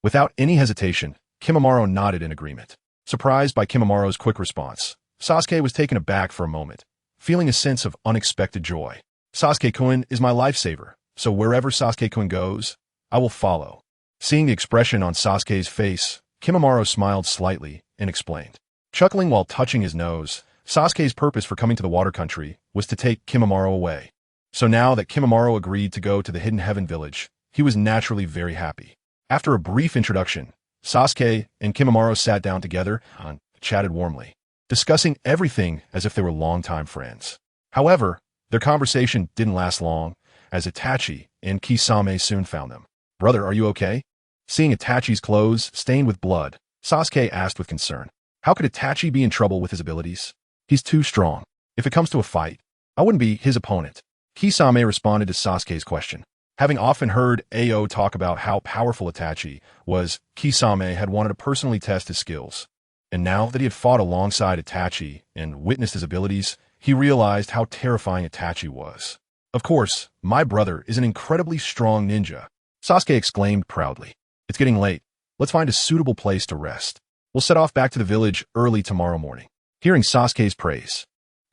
Without any hesitation, Kimamaro nodded in agreement. Surprised by Kimamaro's quick response, Sasuke was taken aback for a moment, feeling a sense of unexpected joy. "Sasuke-kun is my lifesaver, so wherever Sasuke-kun goes, I will follow." Seeing the expression on Sasuke's face, Kimamaro smiled slightly and explained. Chuckling while touching his nose, Sasuke's purpose for coming to the water country was to take Kimamaro away. So now that Kimamaro agreed to go to the Hidden Heaven village, he was naturally very happy. After a brief introduction, Sasuke and Kimamaro sat down together and chatted warmly, discussing everything as if they were longtime friends. However, their conversation didn't last long, as Itachi and Kisame soon found them. "Brother, are you okay?" Seeing Itachi's clothes stained with blood, Sasuke asked with concern. How could Itachi be in trouble with his abilities? He's too strong. If it comes to a fight, I wouldn't be his opponent. Kisame responded to Sasuke's question. Having often heard Ao talk about how powerful Itachi was, Kisame had wanted to personally test his skills. And now that he had fought alongside Itachi and witnessed his abilities, he realized how terrifying Itachi was. "Of course, my brother is an incredibly strong ninja," Sasuke exclaimed proudly. "It's getting late. Let's find a suitable place to rest. We'll set off back to the village early tomorrow morning." Hearing Sasuke's praise,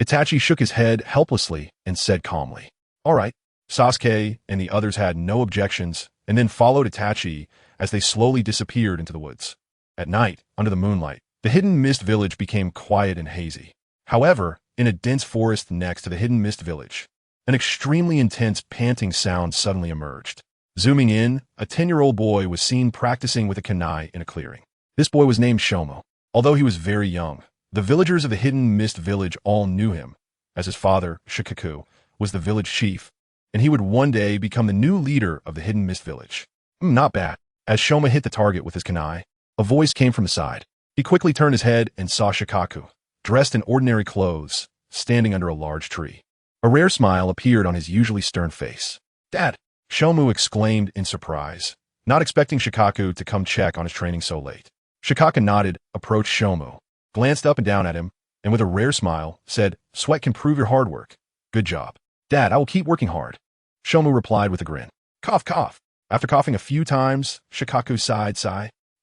Itachi shook his head helplessly and said calmly, "All right." Sasuke and the others had no objections and then followed Itachi as they slowly disappeared into the woods. At night, under the moonlight, the Hidden Mist village became quiet and hazy. However, in a dense forest next to the Hidden Mist village, an extremely intense panting sound suddenly emerged. Zooming in, a 10-year-old boy was seen practicing with a kunai in a clearing. This boy was named Shomo. Although he was very young, the villagers of the Hidden Mist village all knew him, as his father, Shikaku, was the village chief, and he would one day become the new leader of the Hidden Mist village. Not bad. As Shoma hit the target with his kunai, a voice came from the side. He quickly turned his head and saw Shikaku, dressed in ordinary clothes, standing under a large tree. A rare smile appeared on his usually stern face. "Dad!" Shomu exclaimed in surprise, not expecting Shikaku to come check on his training so late. Shikaku nodded, approached Shomu, glanced up and down at him, and with a rare smile, said, "Sweat can prove your hard work. Good job. Dad, I will keep working hard." Shomu replied with a grin. Cough, cough. After coughing a few times, Shikaku sighed.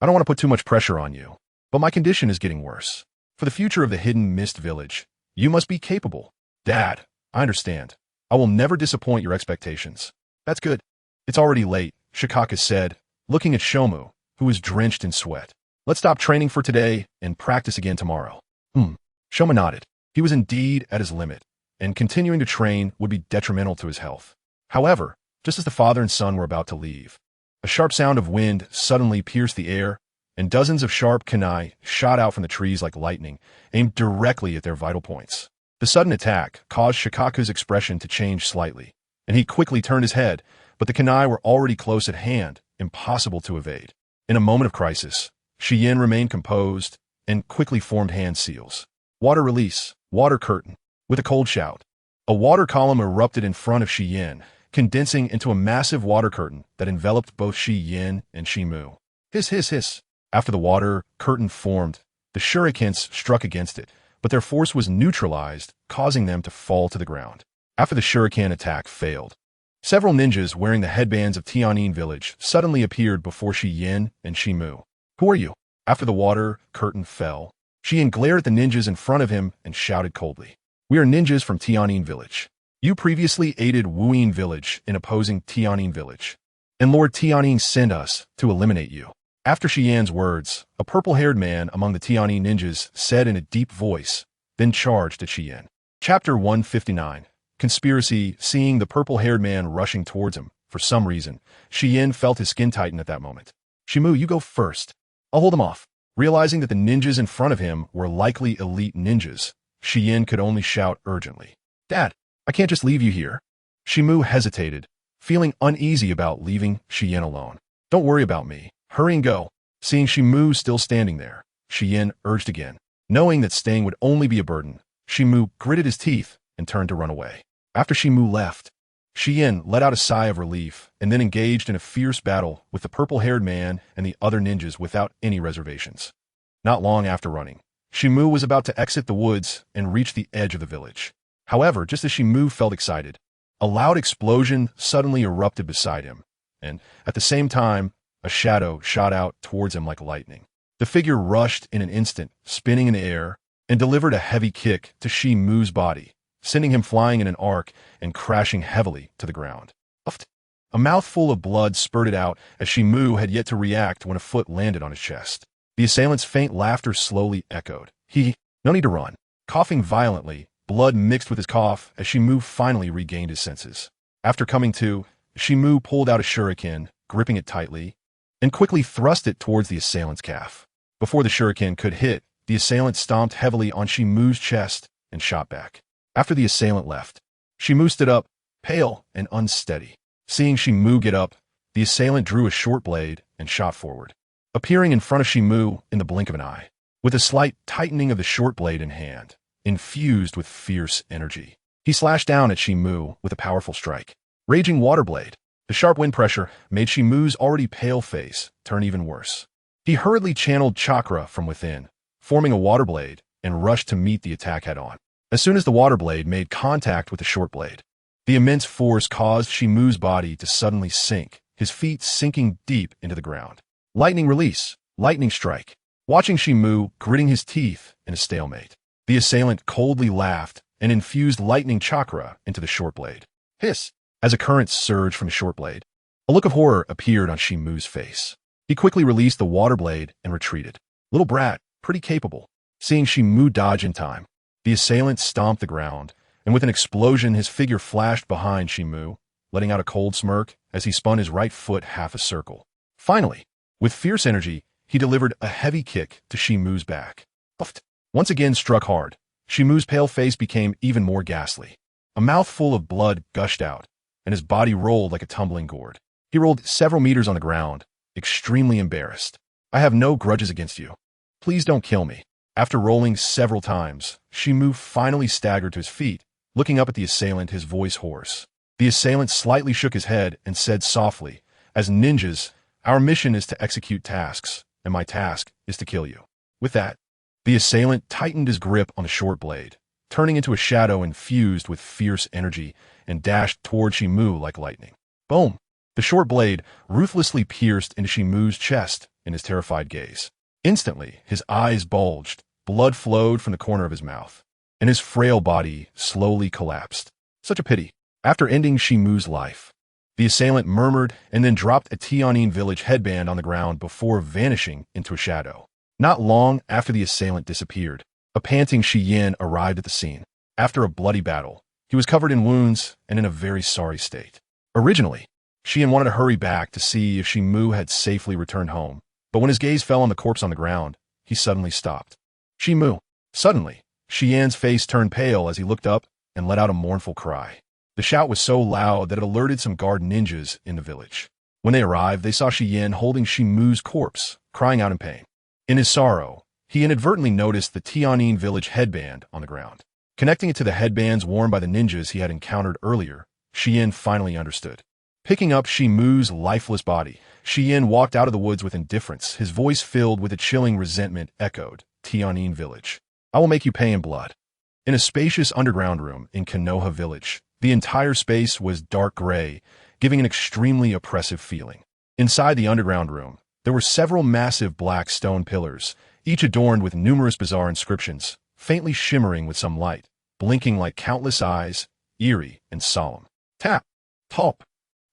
"I don't want to put too much pressure on you, but my condition is getting worse. For the future of the Hidden Mist village, you must be capable." "Dad, I understand. I will never disappoint your expectations." "That's good." "It's already late," Shikaku said, looking at Shomu, who was drenched in sweat. "Let's stop training for today and practice again tomorrow." Shoma nodded. He was indeed at his limit, and continuing to train would be detrimental to his health. However, just as the father and son were about to leave, a sharp sound of wind suddenly pierced the air, and dozens of sharp kunai shot out from the trees like lightning, aimed directly at their vital points. The sudden attack caused Shikaku's expression to change slightly, and he quickly turned his head, but the kunai were already close at hand, impossible to evade. In a moment of crisis, Shiyin remained composed and quickly formed hand seals. "Water release, water curtain." With a cold shout, a water column erupted in front of Shiyin, condensing into a massive water curtain that enveloped both Shiyin and Shimu. Hiss, hiss, hiss. After the water curtain formed, the shurikens struck against it, but their force was neutralized, causing them to fall to the ground. After the shuriken attack failed, several ninjas wearing the headbands of Tianin village suddenly appeared before Shiyin and Shimu. "Who are you?" After the water curtain fell, Shiyin glared at the ninjas in front of him and shouted coldly, "We are ninjas from Tianin village. You previously aided Wuyin village in opposing Tianin village, and Lord Tianin sent us to eliminate you." After Shiyin's words, a purple-haired man among the Tianin ninjas said in a deep voice, then charged at Shiyin. Chapter 159. Conspiracy. Seeing the purple-haired man rushing towards him, for some reason, Shiyin felt his skin tighten at that moment. "Shimu, you go first. I'll hold him off." Realizing that the ninjas in front of him were likely elite ninjas, Shiyin could only shout urgently, "Dad, I can't just leave you here." Shimu hesitated, feeling uneasy about leaving Shiyin alone. "Don't worry about me. Hurry and go." Seeing Shimu still standing there, Shiyin urged again, Knowing that staying would only be a burden, Shimu gritted his teeth and turned to run away. After Shimu left, Xian let out a sigh of relief and then engaged in a fierce battle with the purple-haired man and the other ninjas without any reservations. Not long after running, Shimu was about to exit the woods and reach the edge of the village. However, just as Shimu felt excited, a loud explosion suddenly erupted beside him, and, at the same time, a shadow shot out towards him like lightning. The figure rushed in an instant, spinning in the air, and delivered a heavy kick to Shimu's body, sending him flying in an arc and crashing heavily to the ground. A mouthful of blood spurted out as Shimu had yet to react when a foot landed on his chest. The assailant's faint laughter slowly echoed. No need to run. Coughing violently, blood mixed with his cough as Shimu finally regained his senses. After coming to, Shimu pulled out a shuriken, gripping it tightly, and quickly thrust it towards the assailant's calf. Before the shuriken could hit, the assailant stomped heavily on Shimu's chest and shot back. After the assailant left, Shimu stood up, pale and unsteady. Seeing Shimu get up, the assailant drew a short blade and shot forward, appearing in front of Shimu in the blink of an eye, with a slight tightening of the short blade in hand, infused with fierce energy. He slashed down at Shimu with a powerful strike. Raging water blade. The sharp wind pressure made Shimu's already pale face turn even worse. He hurriedly channeled chakra from within, forming a water blade, and rushed to meet the attack head-on. As soon as the water blade made contact with the short blade, the immense force caused Shimu's body to suddenly sink, his feet sinking deep into the ground. Lightning release, lightning strike. Watching Shimu gritting his teeth in a stalemate, the assailant coldly laughed and infused lightning chakra into the short blade. Hiss! As a current surged from the short blade, a look of horror appeared on Shimu's face. He quickly released the water blade and retreated. Little brat, pretty capable. Seeing Shimu dodge in time, the assailant stomped the ground, and with an explosion his figure flashed behind Shimu, letting out a cold smirk as he spun his right foot half a circle. Finally, with fierce energy, he delivered a heavy kick to Shimu's back. Once again struck hard, Shimu's pale face became even more ghastly. A mouthful of blood gushed out, and his body rolled like a tumbling gourd. He rolled several meters on the ground, extremely embarrassed. I have no grudges against you. Please don't kill me. After rolling several times, Shimu finally staggered to his feet, looking up at the assailant, his voice hoarse. The assailant slightly shook his head and said softly, "As ninjas, our mission is to execute tasks, and my task is to kill you." With that, the assailant tightened his grip on the short blade, turning into a shadow infused with fierce energy, and dashed toward Shimu like lightning. Boom! The short blade ruthlessly pierced into Shimu's chest in his terrified gaze. Instantly, his eyes bulged, blood flowed from the corner of his mouth, and his frail body slowly collapsed. Such a pity. After ending Shimu's life, the assailant murmured and then dropped a Tianyin village headband on the ground before vanishing into a shadow. Not long after the assailant disappeared, a panting Xian arrived at the scene. After a bloody battle, he was covered in wounds and in a very sorry state. Originally, Xian wanted to hurry back to see if Shimu had safely returned home, but when his gaze fell on the corpse on the ground, he suddenly stopped. Shimu. Suddenly, Xian's face turned pale as he looked up and let out a mournful cry. The shout was so loud that it alerted some guard ninjas in the village. When they arrived, they saw Xian holding Shimu's corpse, crying out in pain. In his sorrow, he inadvertently noticed the Tianyin village headband on the ground. Connecting it to the headbands worn by the ninjas he had encountered earlier, Xian finally understood. Picking up Shimu's lifeless body, Xian walked out of the woods with indifference, his voice filled with a chilling resentment echoed, "Tianyin village. I will make you pay in blood." In a spacious underground room in Konoha village, the entire space was dark gray, giving an extremely oppressive feeling. Inside the underground room, there were several massive black stone pillars, each adorned with numerous bizarre inscriptions, faintly shimmering with some light, blinking like countless eyes, eerie and solemn. Tap! Top!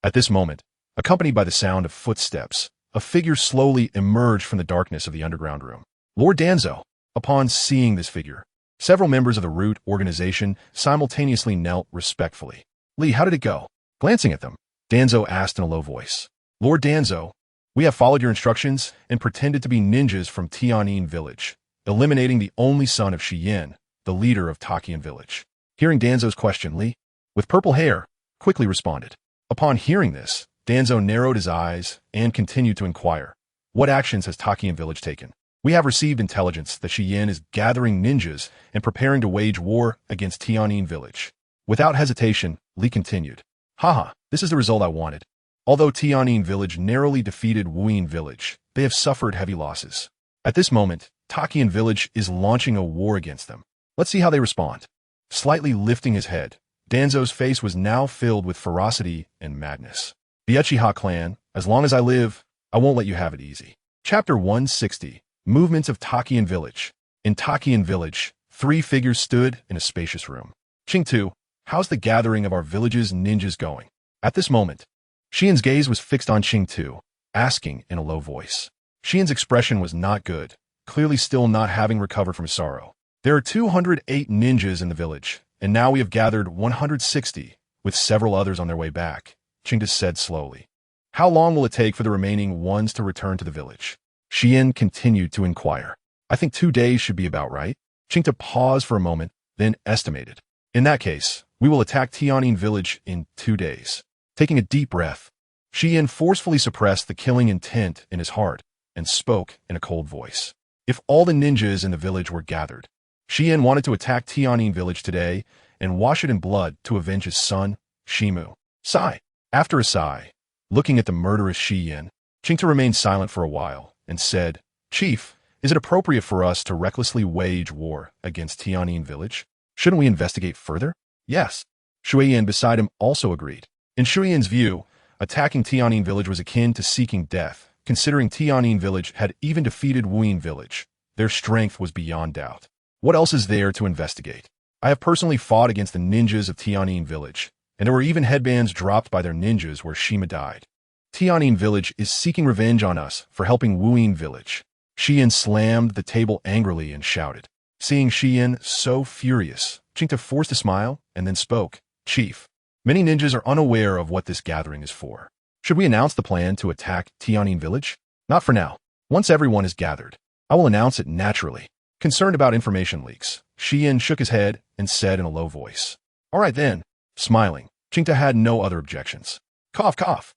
At this moment, accompanied by the sound of footsteps, a figure slowly emerged from the darkness of the underground room. Lord Danzo. Upon seeing this figure, several members of the Root organization simultaneously knelt respectfully. "Lee, how did it go?" Glancing at them, Danzo asked in a low voice. "Lord Danzo, we have followed your instructions and pretended to be ninjas from Tianyin village, eliminating the only son of Xian, the leader of Takian village." Hearing Danzo's question, Lee, with purple hair, quickly responded. Upon hearing this, Danzo narrowed his eyes and continued to inquire, "What actions has Takian village taken?" We have received intelligence that Shi Yin is gathering ninjas and preparing to wage war against Tianyin village. Without hesitation, Li continued. Haha, this is the result I wanted. Although Tianyin village narrowly defeated Wuyin village, they have suffered heavy losses. At this moment, Takian village is launching a war against them. Let's see how they respond. Slightly lifting his head, Danzo's face was now filled with ferocity and madness. The Uchiha clan, as long as I live, I won't let you have it easy. Chapter 160. Movements of Takian village. In Takian village, 3 figures stood in a spacious room. Qingtu, how's the gathering of our village's ninjas going? At this moment, Xian's gaze was fixed on Qingtu, asking in a low voice. Xian's expression was not good, clearly still not having recovered from sorrow. There are 208 ninjas in the village, and now we have gathered 160, with several others on their way back, Qingtu said slowly. How long will it take for the remaining ones to return to the village? Xian continued to inquire. I think 2 days should be about right. Qingtu paused for a moment, then estimated. In that case, we will attack Tianyin village in 2 days. Taking a deep breath, Xian forcefully suppressed the killing intent in his heart and spoke in a cold voice. If all the ninjas in the village were gathered, Xian wanted to attack Tianyin village today and wash it in blood to avenge his son, Shimu. Sigh. After a sigh, looking at the murderous Xian, Qingtu remained silent for a while and said, Chief, is it appropriate for us to recklessly wage war against Tianyin village? Shouldn't we investigate further? Yes. Shuiyan beside him also agreed. In Shuiyan's view, attacking Tianyin village was akin to seeking death, considering Tianyin village had even defeated Wuyin village. Their strength was beyond doubt. What else is there to investigate? I have personally fought against the ninjas of Tianyin village, and there were even headbands dropped by their ninjas where Shima died. Tianyin village is seeking revenge on us for helping Wuyin village. Xian slammed the table angrily and shouted. Seeing Xian so furious, Qingtu forced a smile and then spoke. Chief, many ninjas are unaware of what this gathering is for. Should we announce the plan to attack Tianyin village? Not for now. Once everyone is gathered, I will announce it naturally. Concerned about information leaks, Xian shook his head and said in a low voice. All right then. Smiling, Qingtu had no other objections. Cough, cough.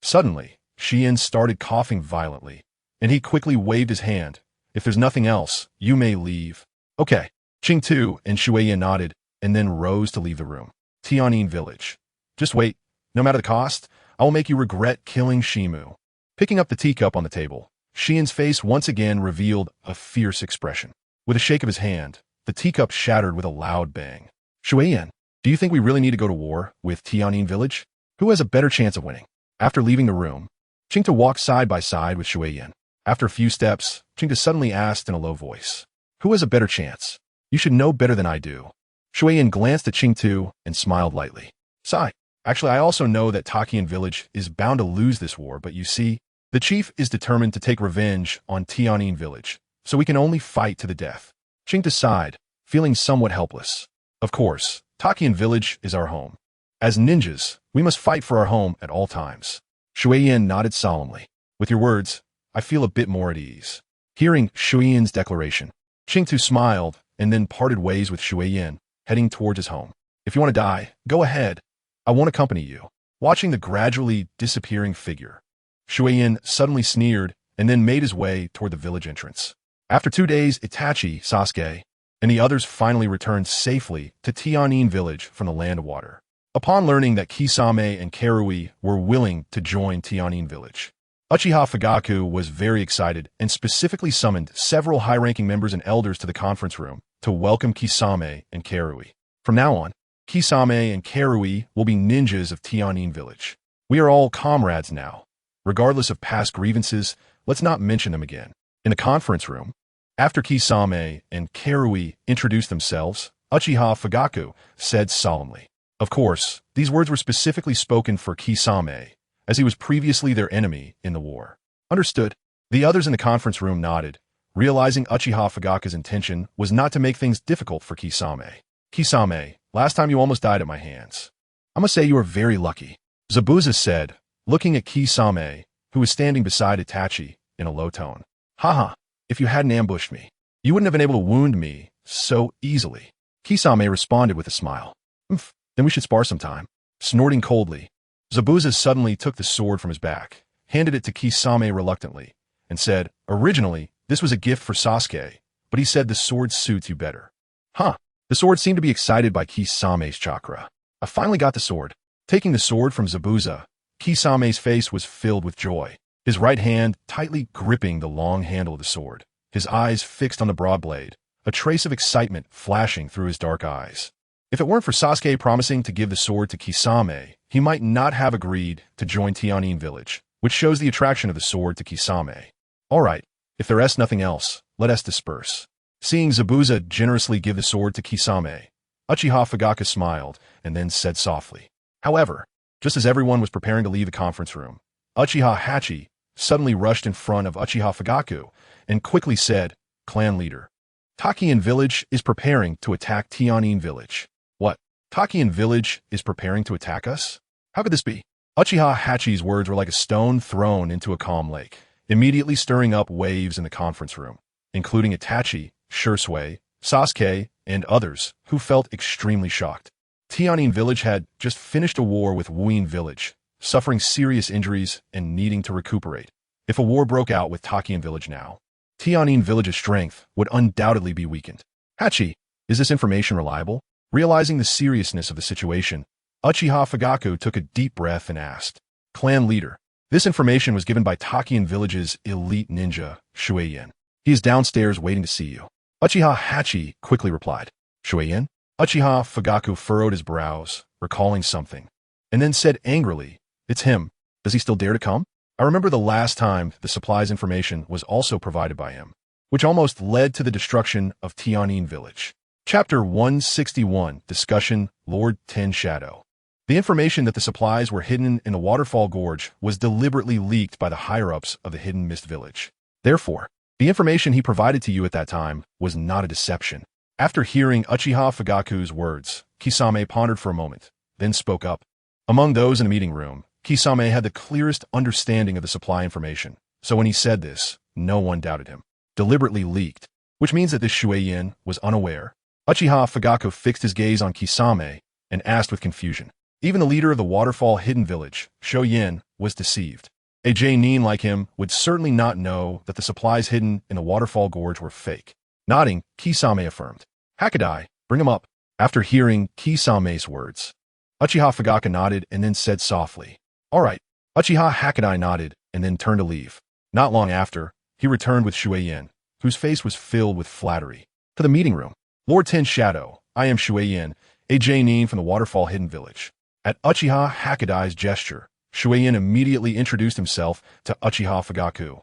Suddenly, Xian started coughing violently, and he quickly waved his hand. If there's nothing else, you may leave. Okay. Qingtu and Shuiyan nodded and then rose to leave the room. Tianyin village. Just wait. No matter the cost, I will make you regret killing Shimu. Picking up the teacup on the table, Xian's face once again revealed a fierce expression. With a shake of his hand, the teacup shattered with a loud bang. Shuiyan, do you think we really need to go to war with Tianyin village? Who has a better chance of winning? After leaving the room, Qingtu walked side by side with Shuiyan. After a few steps, Qingtu suddenly asked in a low voice, Who has a better chance? You should know better than I do. Shuiyan glanced at Qingtu and smiled lightly. Sigh. Actually, I also know that Takian village is bound to lose this war, but you see, the chief is determined to take revenge on Tianyin village, so we can only fight to the death. Qingtu sighed, feeling somewhat helpless. Of course, Takian village is our home. As ninjas, we must fight for our home at all times. Shuiyan nodded solemnly. With your words, I feel a bit more at ease. Hearing Shuiyan's declaration, Qingtu smiled and then parted ways with Shuiyan, heading towards his home. If you want to die, go ahead. I won't accompany you. Watching the gradually disappearing figure, Shuiyan suddenly sneered and then made his way toward the village entrance. After 2 days, Itachi, Sasuke, and the others finally returned safely to Tianyin village from the land of water. Upon learning that Kisame and Karui were willing to join Tianyin village, Uchiha Fugaku was very excited and specifically summoned several high-ranking members and elders to the conference room to welcome Kisame and Karui. From now on, Kisame and Karui will be ninjas of Tianyin village. We are all comrades now. Regardless of past grievances, let's not mention them again. In the conference room, after Kisame and Karui introduced themselves, Uchiha Fugaku said solemnly. Of course, these words were specifically spoken for Kisame, as he was previously their enemy in the war. Understood. The others in the conference room nodded, realizing Uchiha Fugaku's intention was not to make things difficult for Kisame. Kisame, last time you almost died at my hands. I must say you are very lucky, Zabuza said, looking at Kisame, who was standing beside Itachi, in a low tone. Haha, if you hadn't ambushed me, you wouldn't have been able to wound me so easily. Kisame responded with a smile. Then we should spar sometime. Snorting coldly, Zabuza suddenly took the sword from his back, handed it to Kisame reluctantly, and said, Originally, This was a gift for Sasuke, but he said the sword suits you better. Huh. The sword seemed to be excited by Kisame's chakra. I finally got the sword. Taking the sword from Zabuza, Kisame's face was filled with joy, his right hand tightly gripping the long handle of the sword, his eyes fixed on the broad blade, a trace of excitement flashing through his dark eyes. If it weren't for Sasuke promising to give the sword to Kisame, he might not have agreed to join Tianin village, which shows the attraction of the sword to Kisame. All right, if there is nothing else, let us disperse. Seeing Zabuza generously give the sword to Kisame, Uchiha Fugaku smiled and then said softly. However, just as everyone was preparing to leave the conference room, Uchiha Hachi suddenly rushed in front of Uchiha Fugaku and quickly said, "Clan leader, Takian village is preparing to attack Tianin village." What? Takian village is preparing to attack us? How could this be? Uchiha Hachi's words were like a stone thrown into a calm lake, immediately stirring up waves in the conference room, including Itachi, Shursui, Sasuke, and others who felt extremely shocked. Tianin village had just finished a war with Wuyin village, suffering serious injuries and needing to recuperate. If a war broke out with Takian village now, Tianin village's strength would undoubtedly be weakened. Hachi, is this information reliable? Realizing the seriousness of the situation, Uchiha Fugaku took a deep breath and asked, "Clan leader, this information was given by Takian village's elite ninja, Shueyin. He is downstairs waiting to see you." Uchiha Hachi quickly replied, "Shueyin?" Uchiha Fugaku furrowed his brows, recalling something, and then said angrily, "It's him. Does he still dare to come? I remember the last time the supplies information was also provided by him, which almost led to the destruction of Tianin village." Chapter 161, Discussion, Lord LearnsShadow. The information that the supplies were hidden in the Waterfall Gorge was deliberately leaked by the higher-ups of the Hidden Mist village. Therefore, the information he provided to you at that time was not a deception. After hearing Uchiha Fugaku's words, Kisame pondered for a moment, then spoke up. Among those in the meeting room, Kisame had the clearest understanding of the supply information, so when he said this, no one doubted him. Deliberately leaked, which means that this Shueyin was unaware. Uchiha Fugaku fixed his gaze on Kisame and asked with confusion. Even the leader of the Waterfall Hidden Village, Shoyin, was deceived. A J-nin like him would certainly not know that the supplies hidden in the Waterfall Gorge were fake. Nodding, Kisame affirmed, "Hakadai, bring him up." After hearing Kisame's words, Uchiha Fugaku nodded and then said softly, "All right." Uchiha Hakadai nodded and then turned to leave. Not long after, he returned with Shueyin, whose face was filled with flattery, to the meeting room. "Lord LearnsShadow, I am Shueyin, a J-nin from the Waterfall Hidden Village." At Uchiha Hakadai's gesture, Shueyin immediately introduced himself to Uchiha Fugaku.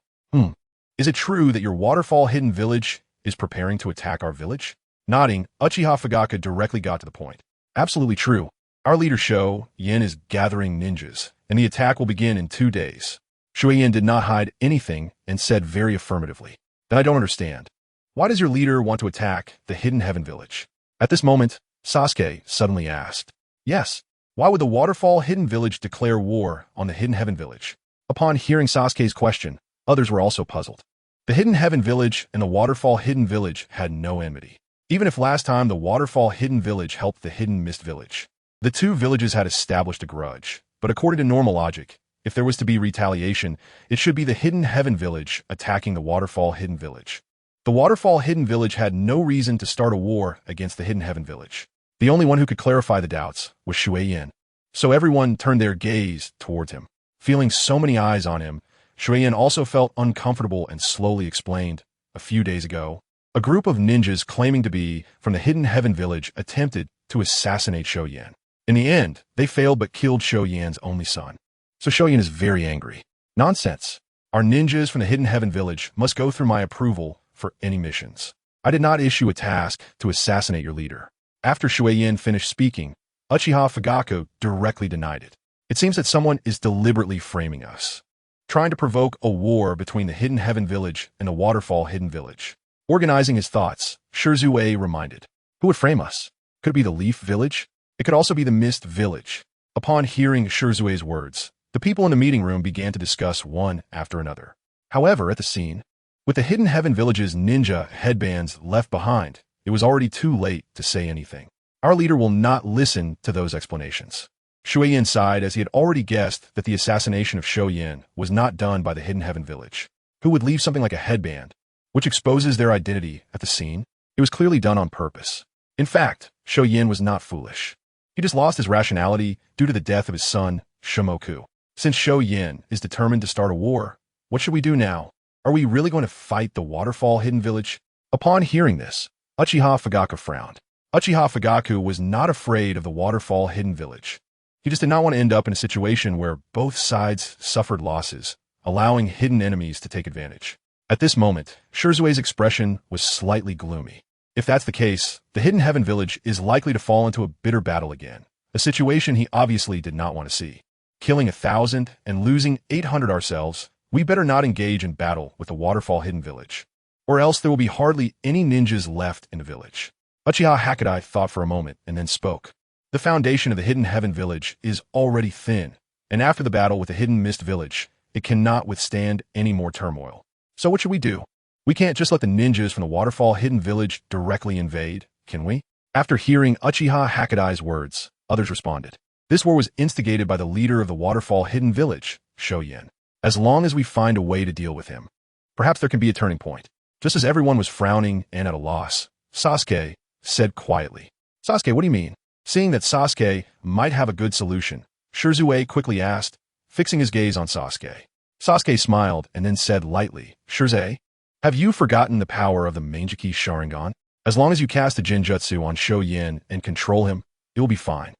Is it true that your Waterfall Hidden Village is preparing to attack our village?" Nodding, Uchiha Fugaku directly got to the point. "Absolutely true. Our leader Shoyin is gathering ninjas, and the attack will begin in 2 days." Shueyin did not hide anything and said very affirmatively, "Then I don't understand. Why does your leader want to attack the Hidden Heaven Village?" At this moment, Sasuke suddenly asked, "Yes, why would the Waterfall Hidden Village declare war on the Hidden Heaven Village?" Upon hearing Sasuke's question, others were also puzzled. The Hidden Heaven Village and the Waterfall Hidden Village had no enmity. Even if last time the Waterfall Hidden Village helped the Hidden Mist Village, the two villages had established a grudge. But according to normal logic, if there was to be retaliation, it should be the Hidden Heaven Village attacking the Waterfall Hidden Village. The Waterfall Hidden Village had no reason to start a war against the Hidden Heaven Village. The only one who could clarify the doubts was Shueyin. So everyone turned their gaze towards him. Feeling so many eyes on him, Shueyin also felt uncomfortable and slowly explained, "A few days ago, a group of ninjas claiming to be from the Hidden Heaven Village attempted to assassinate Shoyin. In the end, they failed but killed Shoyin's only son. So Shoyin is very angry. Nonsense. Our ninjas from the Hidden Heaven Village must go through my approval for any missions. I did not issue a task to assassinate your leader." After Shueyin finished speaking, Uchiha Fugaku directly denied it. "It seems that someone is deliberately framing us, trying to provoke a war between the Hidden Heaven Village and the Waterfall Hidden Village." Organizing his thoughts, Shurzue reminded, "Who would frame us? Could it be the Leaf Village? It could also be the Mist Village." Upon hearing Shurzue's words, the people in the meeting room began to discuss one after another. However, at the scene, with the Hidden Heaven Village's ninja headbands left behind, it was already too late to say anything. "Our leader will not listen to those explanations." Shueyin sighed as he had already guessed that the assassination of Shoyin was not done by the Hidden Heaven Village. Who would leave something like a headband, which exposes their identity at the scene. It was clearly done on purpose. In fact, Sho Yin was not foolish. He just lost his rationality due to the death of his son, Shimoku. Since Sho Yin is determined to start a war, what should we do now? Are we really going to fight the Waterfall Hidden Village? Upon hearing this, Uchiha Fugaku frowned. Uchiha Fugaku was not afraid of the Waterfall Hidden Village. He just did not want to end up in a situation where both sides suffered losses, allowing hidden enemies to take advantage. At this moment, Shirzue's expression was slightly gloomy. If that's the case, the Hidden Heaven Village is likely to fall into a bitter battle again, a situation he obviously did not want to see. Killing 1,000 and losing 800 ourselves, we better not engage in battle with the Waterfall Hidden Village, or else there will be hardly any ninjas left in the village. Uchiha Hakudai thought for a moment and then spoke. The foundation of the Hidden Heaven Village is already thin, and after the battle with the Hidden Mist Village, it cannot withstand any more turmoil. So what should we do? We can't just let the ninjas from the Waterfall Hidden Village directly invade, can we? After hearing Uchiha Hakudai's words, others responded. This war was instigated by the leader of the Waterfall Hidden Village, Sho Yin. As long as we find a way to deal with him, perhaps there can be a turning point. Just as everyone was frowning and at a loss, Sasuke said quietly. Sasuke, what do you mean? Seeing that Sasuke might have a good solution, Shirzue quickly asked, fixing his gaze on Sasuke. Sasuke smiled and then said lightly, Shirzue, have you forgotten the power of the Manjiki Sharingan? As long as you cast a Jinjutsu on Sho Yin and control him, it will be fine.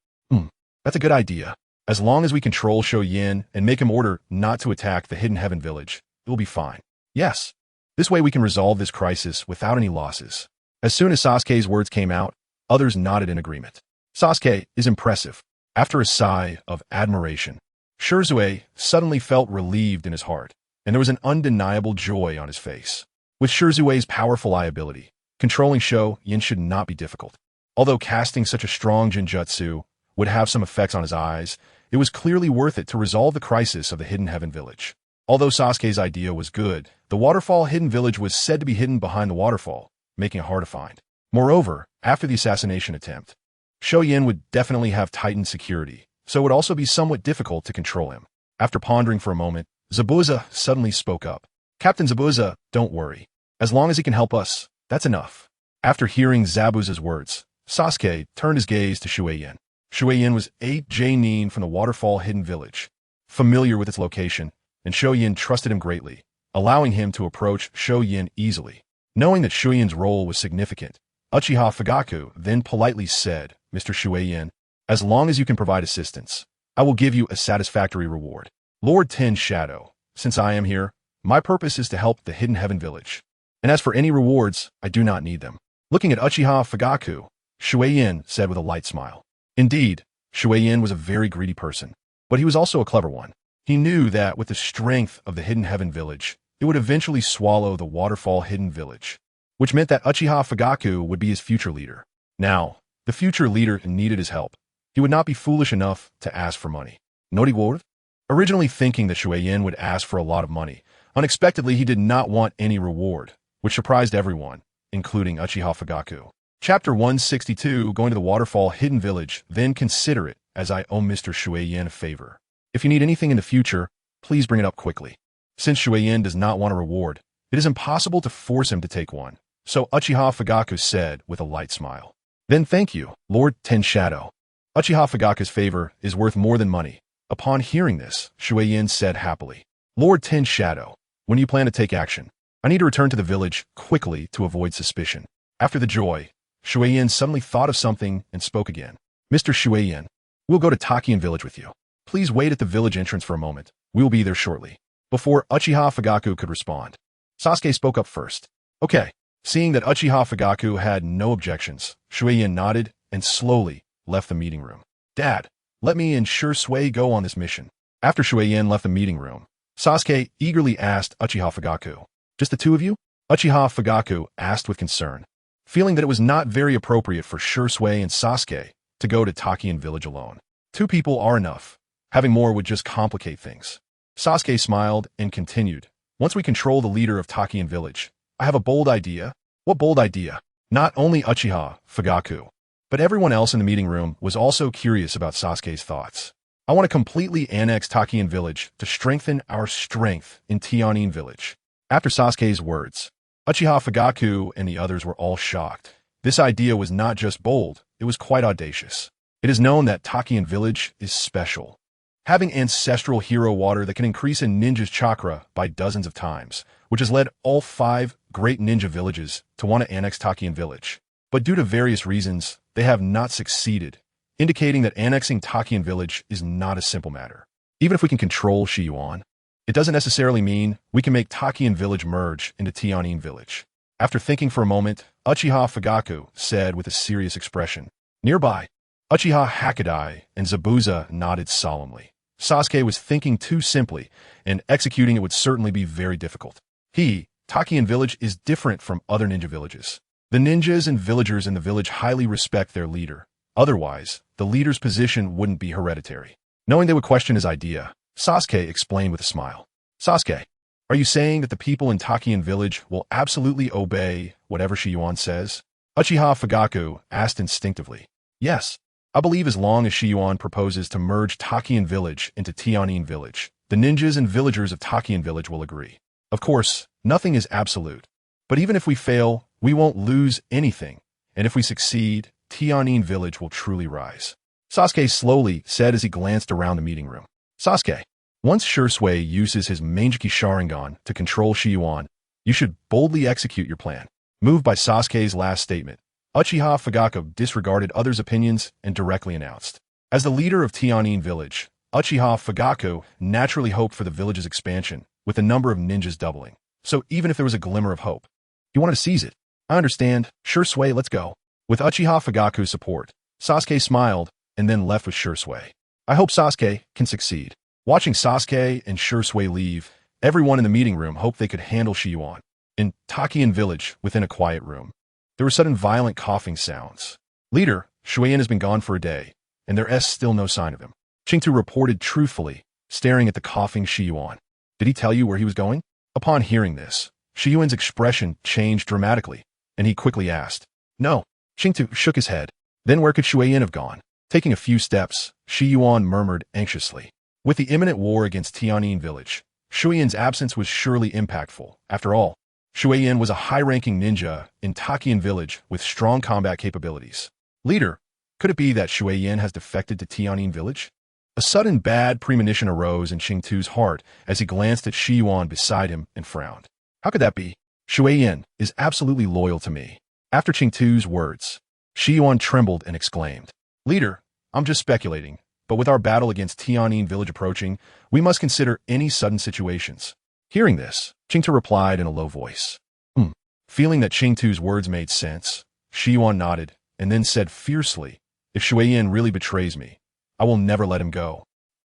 That's a good idea. As long as we control Sho Yin and make him order not to attack the Hidden Heaven Village, it will be fine. Yes. This way we can resolve this crisis without any losses. As soon as Sasuke's words came out, others nodded in agreement. Sasuke is impressive. After a sigh of admiration, Shirzue suddenly felt relieved in his heart, and there was an undeniable joy on his face. With Shirzue's powerful eye ability, controlling Sho Yin should not be difficult. Although casting such a strong Jinjutsu would have some effects on his eyes, it was clearly worth it to resolve the crisis of the Hidden Heaven Village. Although Sasuke's idea was good, the Waterfall Hidden Village was said to be hidden behind the waterfall, making it hard to find. Moreover, after the assassination attempt, Sho Yin would definitely have tightened security, so it would also be somewhat difficult to control him. After pondering for a moment, Zabuza suddenly spoke up. Captain Zabuza, don't worry. As long as he can help us, that's enough. After hearing Zabuza's words, Sasuke turned his gaze to Shu Yin. Shu Yin was 8 J-nin from the Waterfall Hidden Village, familiar with its location, and Sho Yin trusted him greatly, allowing him to approach Sho Yin easily. Knowing that Shu Yin's role was significant, Uchiha Fugaku then politely said, Mr. Shu Yin, as long as you can provide assistance, I will give you a satisfactory reward. Lord LearnsShadow, since I am here, my purpose is to help the Hidden Heaven Village. And as for any rewards, I do not need them. Looking at Uchiha Fugaku, Shu Yin said with a light smile. Indeed, Shu Yin was a very greedy person, but he was also a clever one. He knew that with the strength of the Hidden Heaven Village, it would eventually swallow the Waterfall Hidden Village, which meant that Uchiha Fugaku would be his future leader. Now, the future leader needed his help. He would not be foolish enough to ask for money. Noriward? Originally thinking that Shu Yin would ask for a lot of money, unexpectedly he did not want any reward, which surprised everyone, including Uchiha Fugaku. Chapter 162, Going to the Waterfall Hidden Village, then consider it as I owe Mr. Shu Yin a favor. If you need anything in the future, please bring it up quickly. Since Shu Yin does not want a reward, it is impossible to force him to take one, so Uchiha Fugaku said with a light smile. Then thank you, Lord LearnsShadow. Uchiha Fugaku's favor is worth more than money. Upon hearing this, Shu Yin said happily, Lord LearnsShadow, when do you plan to take action? I need to return to the village quickly to avoid suspicion. After the joy, Shu Yin suddenly thought of something and spoke again. Mr. Shu Yin, we'll go to Takian village with you. Please wait at the village entrance for a moment. We will be there shortly. Before Uchiha Fugaku could respond, Sasuke spoke up first. Okay. Seeing that Uchiha Fugaku had no objections, Shu Yin nodded and slowly left the meeting room. Dad, let me and Shirzue go on this mission. After Shu Yin left the meeting room, Sasuke eagerly asked Uchiha Fugaku, just the two of you? Uchiha Fugaku asked with concern, feeling that it was not very appropriate for Shirzue and Sasuke to go to Takian village alone. 2 people are enough. Having more would just complicate things. Sasuke smiled and continued, once we control the leader of Takian village, I have a bold idea. What bold idea? Not only Uchiha Fugaku, but everyone else in the meeting room was also curious about Sasuke's thoughts. I want to completely annex Takian village to strengthen our strength in Tianin village. After Sasuke's words, Uchiha Fugaku and the others were all shocked. This idea was not just bold, it was quite audacious. It is known that Takian village is special, having ancestral hero water that can increase a ninja's chakra by dozens of times, which has led all 5 great ninja villages to want to annex Takian village. But due to various reasons, they have not succeeded, indicating that annexing Takian village is not a simple matter. Even if we can control Shiyuan, it doesn't necessarily mean we can make Takian village merge into Tianin village. After thinking for a moment, Uchiha Fugaku said with a serious expression. Nearby, Uchiha Hakadai and Zabuza nodded solemnly. Sasuke was thinking too simply, and executing it would certainly be very difficult. Takian village is different from other ninja villages. The ninjas and villagers in the village highly respect their leader. Otherwise, the leader's position wouldn't be hereditary. Knowing they would question his idea, Sasuke explained with a smile. Sasuke, are you saying that the people in Takian village will absolutely obey whatever Shiyuan says? Uchiha Fugaku asked instinctively. Yes, I believe as long as Shiyuan proposes to merge Takian village into Tianin village, the ninjas and villagers of Takian village will agree. Of course, nothing is absolute. But even if we fail, we won't lose anything. And if we succeed, Tianin village will truly rise. Sasuke slowly said as he glanced around the meeting room. Sasuke, once Shursui uses his Manjiki Sharingan to control Shiyuan, you should boldly execute your plan. Moved by Sasuke's last statement, Uchiha Fugaku disregarded others' opinions and directly announced. As the leader of Tianin village, Uchiha Fugaku naturally hoped for the village's expansion, with the number of ninjas doubling. So even if there was a glimmer of hope, he wanted to seize it. I understand. Shursui, let's go. With Uchiha Fugaku's support, Sasuke smiled and then left with Shursui. I hope Sasuke can succeed. Watching Sasuke and Shursui leave, everyone in the meeting room hoped they could handle Shiyuan. In Takian village, within a quiet room, there were sudden violent coughing sounds. Leader, Shuiyin has been gone for a day, and there's still no sign of him. Qingtu reported truthfully, staring at the coughing Shiyuan. Did he tell you where he was going? Upon hearing this, Shiyuan's expression changed dramatically, and he quickly asked. No. Qingtu shook his head. Then where could Shuiyin have gone? Taking a few steps, Shiyuan murmured anxiously. With the imminent war against Tianin village, Shuiyin's absence was surely impactful. After all, Shuiyin was a high-ranking ninja in Takian village with strong combat capabilities. Leader, could it be that Shuiyin has defected to Tianin village? A sudden bad premonition arose in Qingtu's heart as he glanced at Shiyuan beside him and frowned. How could that be? Shuiyin is absolutely loyal to me. After Qingtu's words, Shiyuan trembled and exclaimed. Leader, I'm just speculating, but with our battle against Tianin village approaching, we must consider any sudden situations. Hearing this, Qingtu replied in a low voice. Feeling that Qingtu's words made sense, Shiyuan nodded and then said fiercely, if Shuiyin really betrays me, I will never let him go.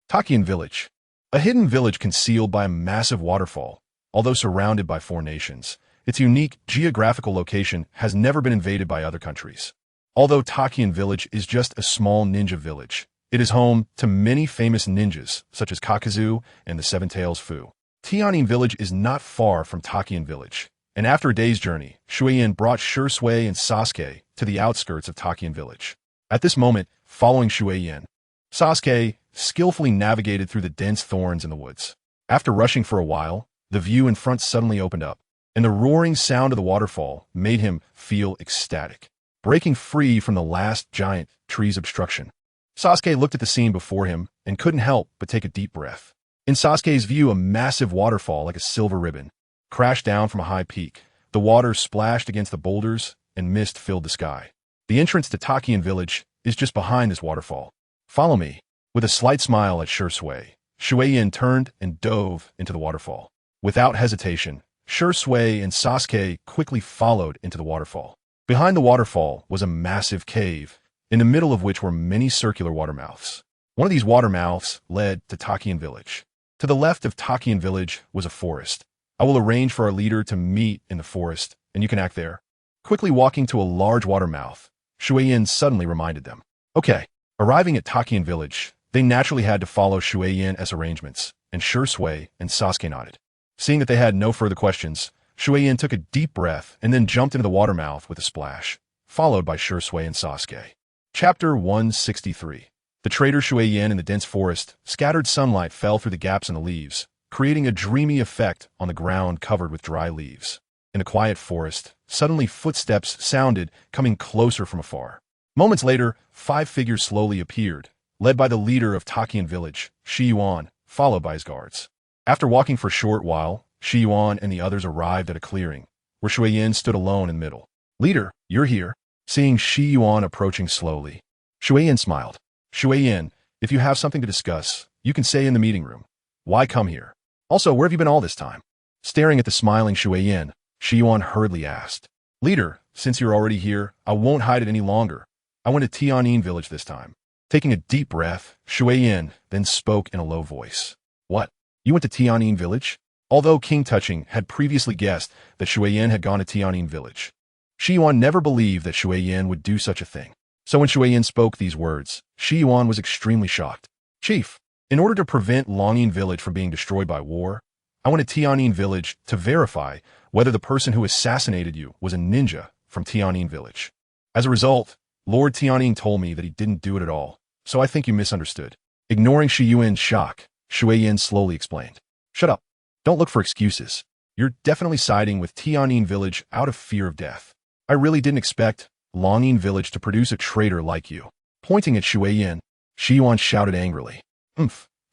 Takian village. A hidden village concealed by a massive waterfall, although surrounded by 4 nations. Its unique geographical location has never been invaded by other countries. Although Takian village is just a small ninja village, it is home to many famous ninjas, such as Kakazu and the Seven Tails Fu. Tianin village is not far from Takian village, and after a day's journey, Shuiyin brought Shursui and Sasuke to the outskirts of Takian village. At this moment, following Shuiyin, Sasuke skillfully navigated through the dense thorns in the woods. After rushing for a while, the view in front suddenly opened up, and the roaring sound of the waterfall made him feel ecstatic. Breaking free from the last giant tree's obstruction, Sasuke looked at the scene before him and couldn't help but take a deep breath. In Sasuke's view, a massive waterfall like a silver ribbon crashed down from a high peak. The water splashed against the boulders and mist filled the sky. The entrance to Takian village is just behind this waterfall. Follow me. With a slight smile at Shursui, Shuiyin turned and dove into the waterfall. Without hesitation, Shursui and Sasuke quickly followed into the waterfall. Behind the waterfall was a massive cave, in the middle of which were many circular water mouths. One of these water mouths led to Takian village. To the left of Takian village was a forest. I will arrange for our leader to meet in the forest, and you can act there. Quickly walking to a large water mouth, Shuiyin suddenly reminded them. Okay. Arriving at Takian village, they naturally had to follow Shuiyin's arrangements, and Shursui and Sasuke nodded. Seeing that they had no further questions, Shuiyin took a deep breath and then jumped into the water mouth with a splash, followed by Shursui and Sasuke. Chapter 163. The traitor Shuiyin in the dense forest, scattered sunlight fell through the gaps in the leaves, creating a dreamy effect on the ground covered with dry leaves. In the quiet forest, suddenly footsteps sounded, coming closer from afar. Moments later, 5 figures slowly appeared, led by the leader of Takian village, Shi Yuan, followed by his guards. After walking for a short while, Shi Yuan and the others arrived at a clearing, where Shui Yin stood alone in the middle. "Leader, you're here." Seeing Shi Yuan approaching slowly, Shui Yin smiled. "Shui Yin, if you have something to discuss, you can say in the meeting room. Why come here? Also, where have you been all this time?" Staring at the smiling Shui Yin, Shi Yuan hurriedly asked. "Leader, since you're already here, I won't hide it any longer. I went to Tianin village this time." Taking a deep breath, Shui Yin then spoke in a low voice. "What? You went to Tianin village?" Although King Touching had previously guessed that Shui Yin had gone to Tianin village, Shi Yuan never believed that Shui Yin would do such a thing. So when Shui Yin spoke these words, Shi Yuan was extremely shocked. "Chief, in order to prevent Longyin village from being destroyed by war, I went to Tianin village to verify whether the person who assassinated you was a ninja from Tianin village. As a result, Lord Tianin told me that he didn't do it at all, so I think you misunderstood." Ignoring Shi Yuan's shock, Shui Yin slowly explained. "Shut up. Don't look for excuses. You're definitely siding with Tianin village out of fear of death. I really didn't expect Longyin village to produce a traitor like you." Pointing at Shui Yin, Shi Yuan shouted angrily.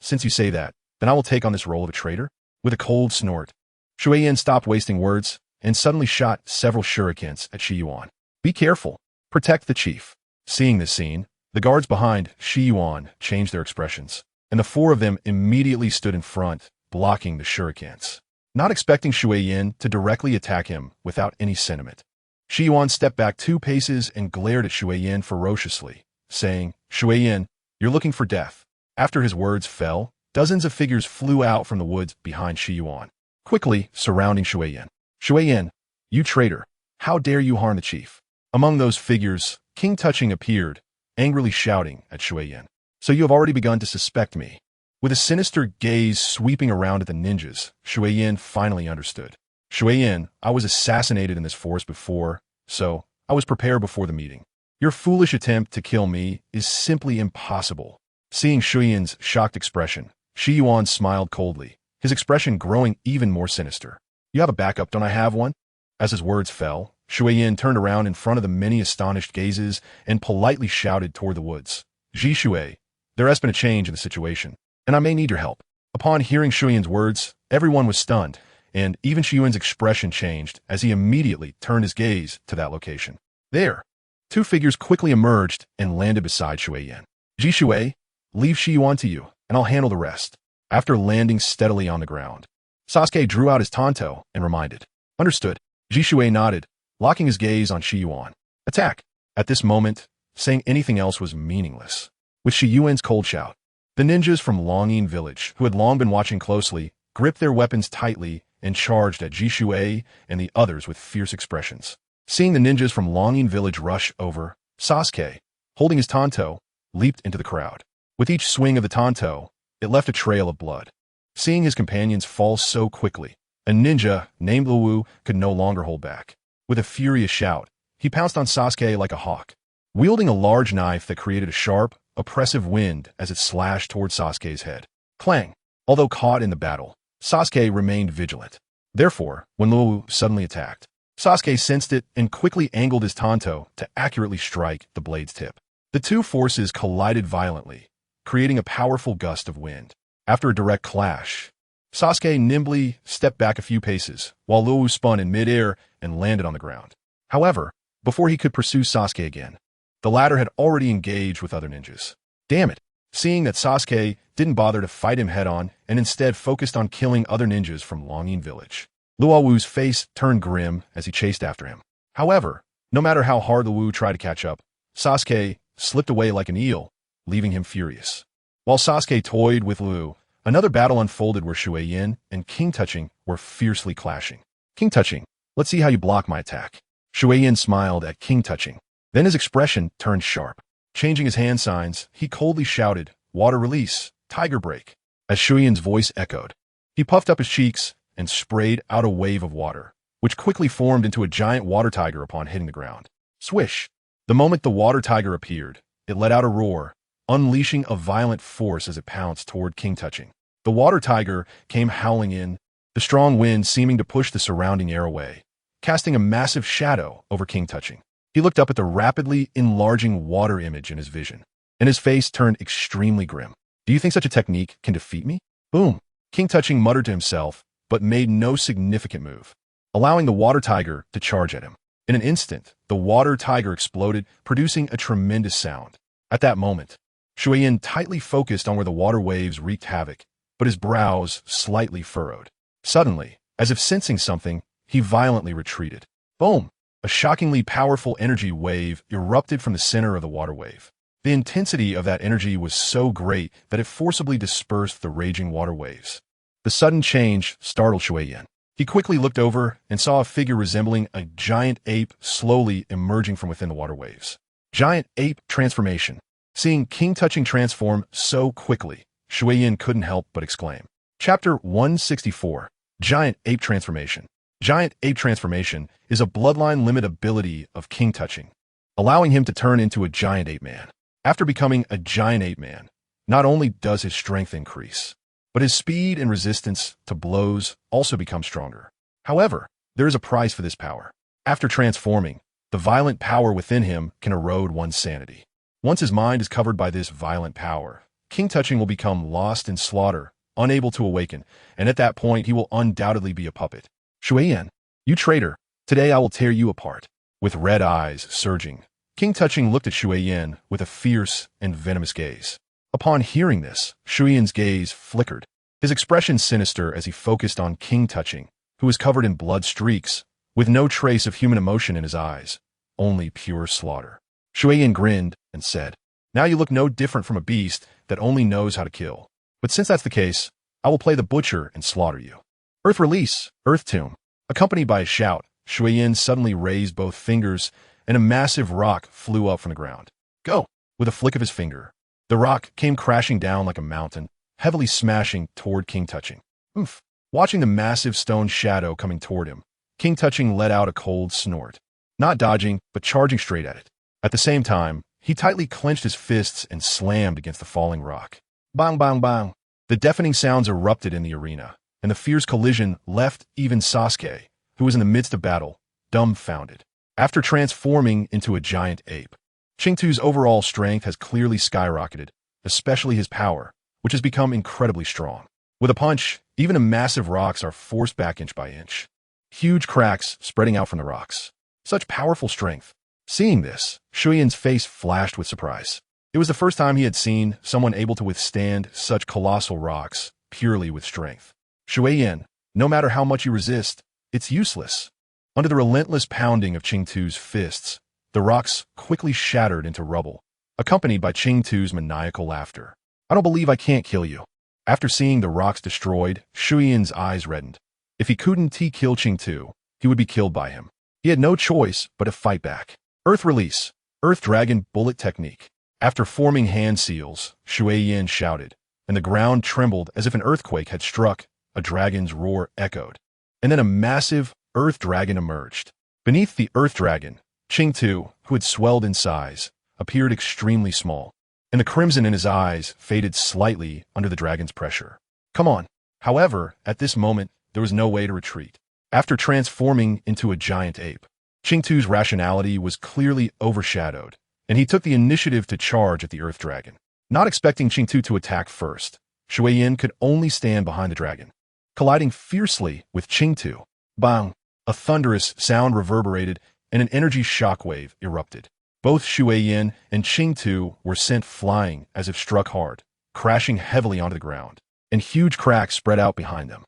Since you say that, then I will take on this role of a traitor." With a cold snort, Shui Yin stopped wasting words and suddenly shot several shurikens at Shi Yuan. "Be careful. Protect the chief." Seeing this scene, the guards behind Shi Yuan changed their expressions, and the 4 of them immediately stood in front, blocking the shurikens. Not expecting Shui Yin to directly attack him without any sentiment, Shi Yuan stepped back 2 paces and glared at Shui Yin ferociously, saying, "Shui Yin, you're looking for death." After his words fell, dozens of figures flew out from the woods behind Shi Yuan, quickly surrounding Shui Yin. "Shui Yin, you traitor, how dare you harm the chief?" Among those figures, King Touching appeared, angrily shouting at Shui Yin. "So you have already begun to suspect me." With a sinister gaze sweeping around at the ninjas, Shui Yin finally understood. "Shui Yin, I was assassinated in this forest before, so I was prepared before the meeting. Your foolish attempt to kill me is simply impossible." Seeing Shui Yin's shocked expression, Shi Yuan smiled coldly, his expression growing even more sinister. "You have a backup, don't I have one?" As his words fell, Shui Yin turned around in front of the many astonished gazes and politely shouted toward the woods. "Ji Shui, there has been a change in the situation, and I may need your help." Upon hearing Shui Yin's words, everyone was stunned, and even Shui Yin's expression changed as he immediately turned his gaze to that location. There, 2 figures quickly emerged and landed beside Shui Yin. "Ji Shui, leave Shi Yuan to you, and I'll handle the rest." After landing steadily on the ground, Sasuke drew out his tanto and reminded. "Understood." Ji Shui nodded, locking his gaze on Shi Yuan. "Attack!" At this moment, saying anything else was meaningless. With Shi Yuan's cold shout, the ninjas from Longyin village, who had long been watching closely, gripped their weapons tightly and charged at Ji Shui and the others with fierce expressions. Seeing the ninjas from Longyin village rush over, Sasuke, holding his tanto, leaped into the crowd. With each swing of the tanto, it left a trail of blood. Seeing his companions fall so quickly, a ninja named Luwu could no longer hold back. With a furious shout, he pounced on Sasuke like a hawk, wielding a large knife that created a sharp, oppressive wind as it slashed toward Sasuke's head. Clang! Although caught in the battle, Sasuke remained vigilant. Therefore, when Luwu suddenly attacked, Sasuke sensed it and quickly angled his tanto to accurately strike the blade's tip. The 2 forces collided violently, creating a powerful gust of wind. After a direct clash, Sasuke nimbly stepped back a few paces, while Luwu spun in midair and landed on the ground. However, before he could pursue Sasuke again, the latter had already engaged with other ninjas. Damn it! Seeing that Sasuke didn't bother to fight him head-on and instead focused on killing other ninjas from Longyin village, Luowu's face turned grim as he chased after him. However, no matter how hard Luowu tried to catch up, Sasuke slipped away like an eel, leaving him furious. While Sasuke toyed with Luowu, another battle unfolded where Shui Yin and King Touching were fiercely clashing. "King Touching, let's see how you block my attack." Shui Yin smiled at King Touching. Then his expression turned sharp. Changing his hand signs, he coldly shouted, "Water release, tiger break." As Shui Yin's voice echoed, he puffed up his cheeks and sprayed out a wave of water, which quickly formed into a giant water tiger upon hitting the ground. Swish! The moment the water tiger appeared, it let out a roar, unleashing a violent force as it pounced toward King Touching. The water tiger came howling in, the strong wind seeming to push the surrounding air away, casting a massive shadow over King Touching. He looked up at the rapidly enlarging water image in his vision, and his face turned extremely grim. Do you think such a technique can defeat me? Boom! King Touching muttered to himself, but made no significant move, allowing the water tiger to charge at him. In an instant, the water tiger exploded, producing a tremendous sound. At that moment, Shuiyin tightly focused on where the water waves wreaked havoc, but his brows slightly furrowed. Suddenly, as if sensing something, he violently retreated. Boom! A shockingly powerful energy wave erupted from the center of the water wave. The intensity of that energy was so great that it forcibly dispersed the raging water waves. The sudden change startled Shuiyin. He quickly looked over and saw a figure resembling a giant ape slowly emerging from within the water waves. Giant ape transformation. Seeing King Touching transform so quickly, Shuiyin couldn't help but exclaim. Chapter 164. Giant Ape Transformation. Giant Ape Transformation is a bloodline limit ability of King Touching, allowing him to turn into a giant ape man. After becoming a giant ape man, not only does his strength increase, but his speed and resistance to blows also become stronger. However, there is a price for this power. After transforming, the violent power within him can erode one's sanity. Once his mind is covered by this violent power, King Touching will become lost in slaughter, unable to awaken, and at that point he will undoubtedly be a puppet. Shuiyin, you traitor, today I will tear you apart. With red eyes surging, King Touching looked at Shuiyin with a fierce and venomous gaze. Upon hearing this, Shuiyin's gaze flickered, his expression sinister as he focused on King Touching, who was covered in blood streaks, with no trace of human emotion in his eyes, only pure slaughter. Shuiyin grinned and said, Now you look no different from a beast that only knows how to kill. But since that's the case, I will play the butcher and slaughter you. Earth Release, Earth Tomb. Accompanied by a shout, Shuiyin suddenly raised both fingers, and a massive rock flew up from the ground. Go! With a flick of his finger, the rock came crashing down like a mountain, heavily smashing toward King Touching. Oof! Watching the massive stone shadow coming toward him, King Touching let out a cold snort, not dodging, but charging straight at it. At the same time, he tightly clenched his fists and slammed against the falling rock. Bang, bang, bang! The deafening sounds erupted in the arena, and the fierce collision left even Sasuke, who was in the midst of battle, dumbfounded. After transforming into a giant ape, Chengtu's overall strength has clearly skyrocketed, especially his power, which has become incredibly strong. With a punch, even the massive rocks are forced back inch by inch. Huge cracks spreading out from the rocks. Such powerful strength. Seeing this, Shuiyin's face flashed with surprise. It was the first time he had seen someone able to withstand such colossal rocks purely with strength. Shuiyin, no matter how much you resist, it's useless. Under the relentless pounding of Chengtu's fists, the rocks quickly shattered into rubble, accompanied by Chengtu's maniacal laughter. I don't believe I can't kill you. After seeing the rocks destroyed, Shuiyin's eyes reddened. If he couldn't kill Chengtu, he would be killed by him. He had no choice but to fight back. Earth Release, Earth Dragon Bullet Technique. After forming hand seals, Shuiyin shouted, and the ground trembled as if an earthquake had struck. A dragon's roar echoed, and then a massive earth dragon emerged. Beneath the earth dragon, Chengtu, who had swelled in size, appeared extremely small, and the crimson in his eyes faded slightly under the dragon's pressure. Come on. However, at this moment, there was no way to retreat. After transforming into a giant ape, Chengtu's rationality was clearly overshadowed, and he took the initiative to charge at the earth dragon. Not expecting Chengtu to attack first, Shuiyin could only stand behind the dragon, colliding fiercely with Chengtu. Bang! A thunderous sound reverberated, and an energy shockwave erupted. Both Shuiyin and Chengtu were sent flying as if struck hard, crashing heavily onto the ground, and huge cracks spread out behind them.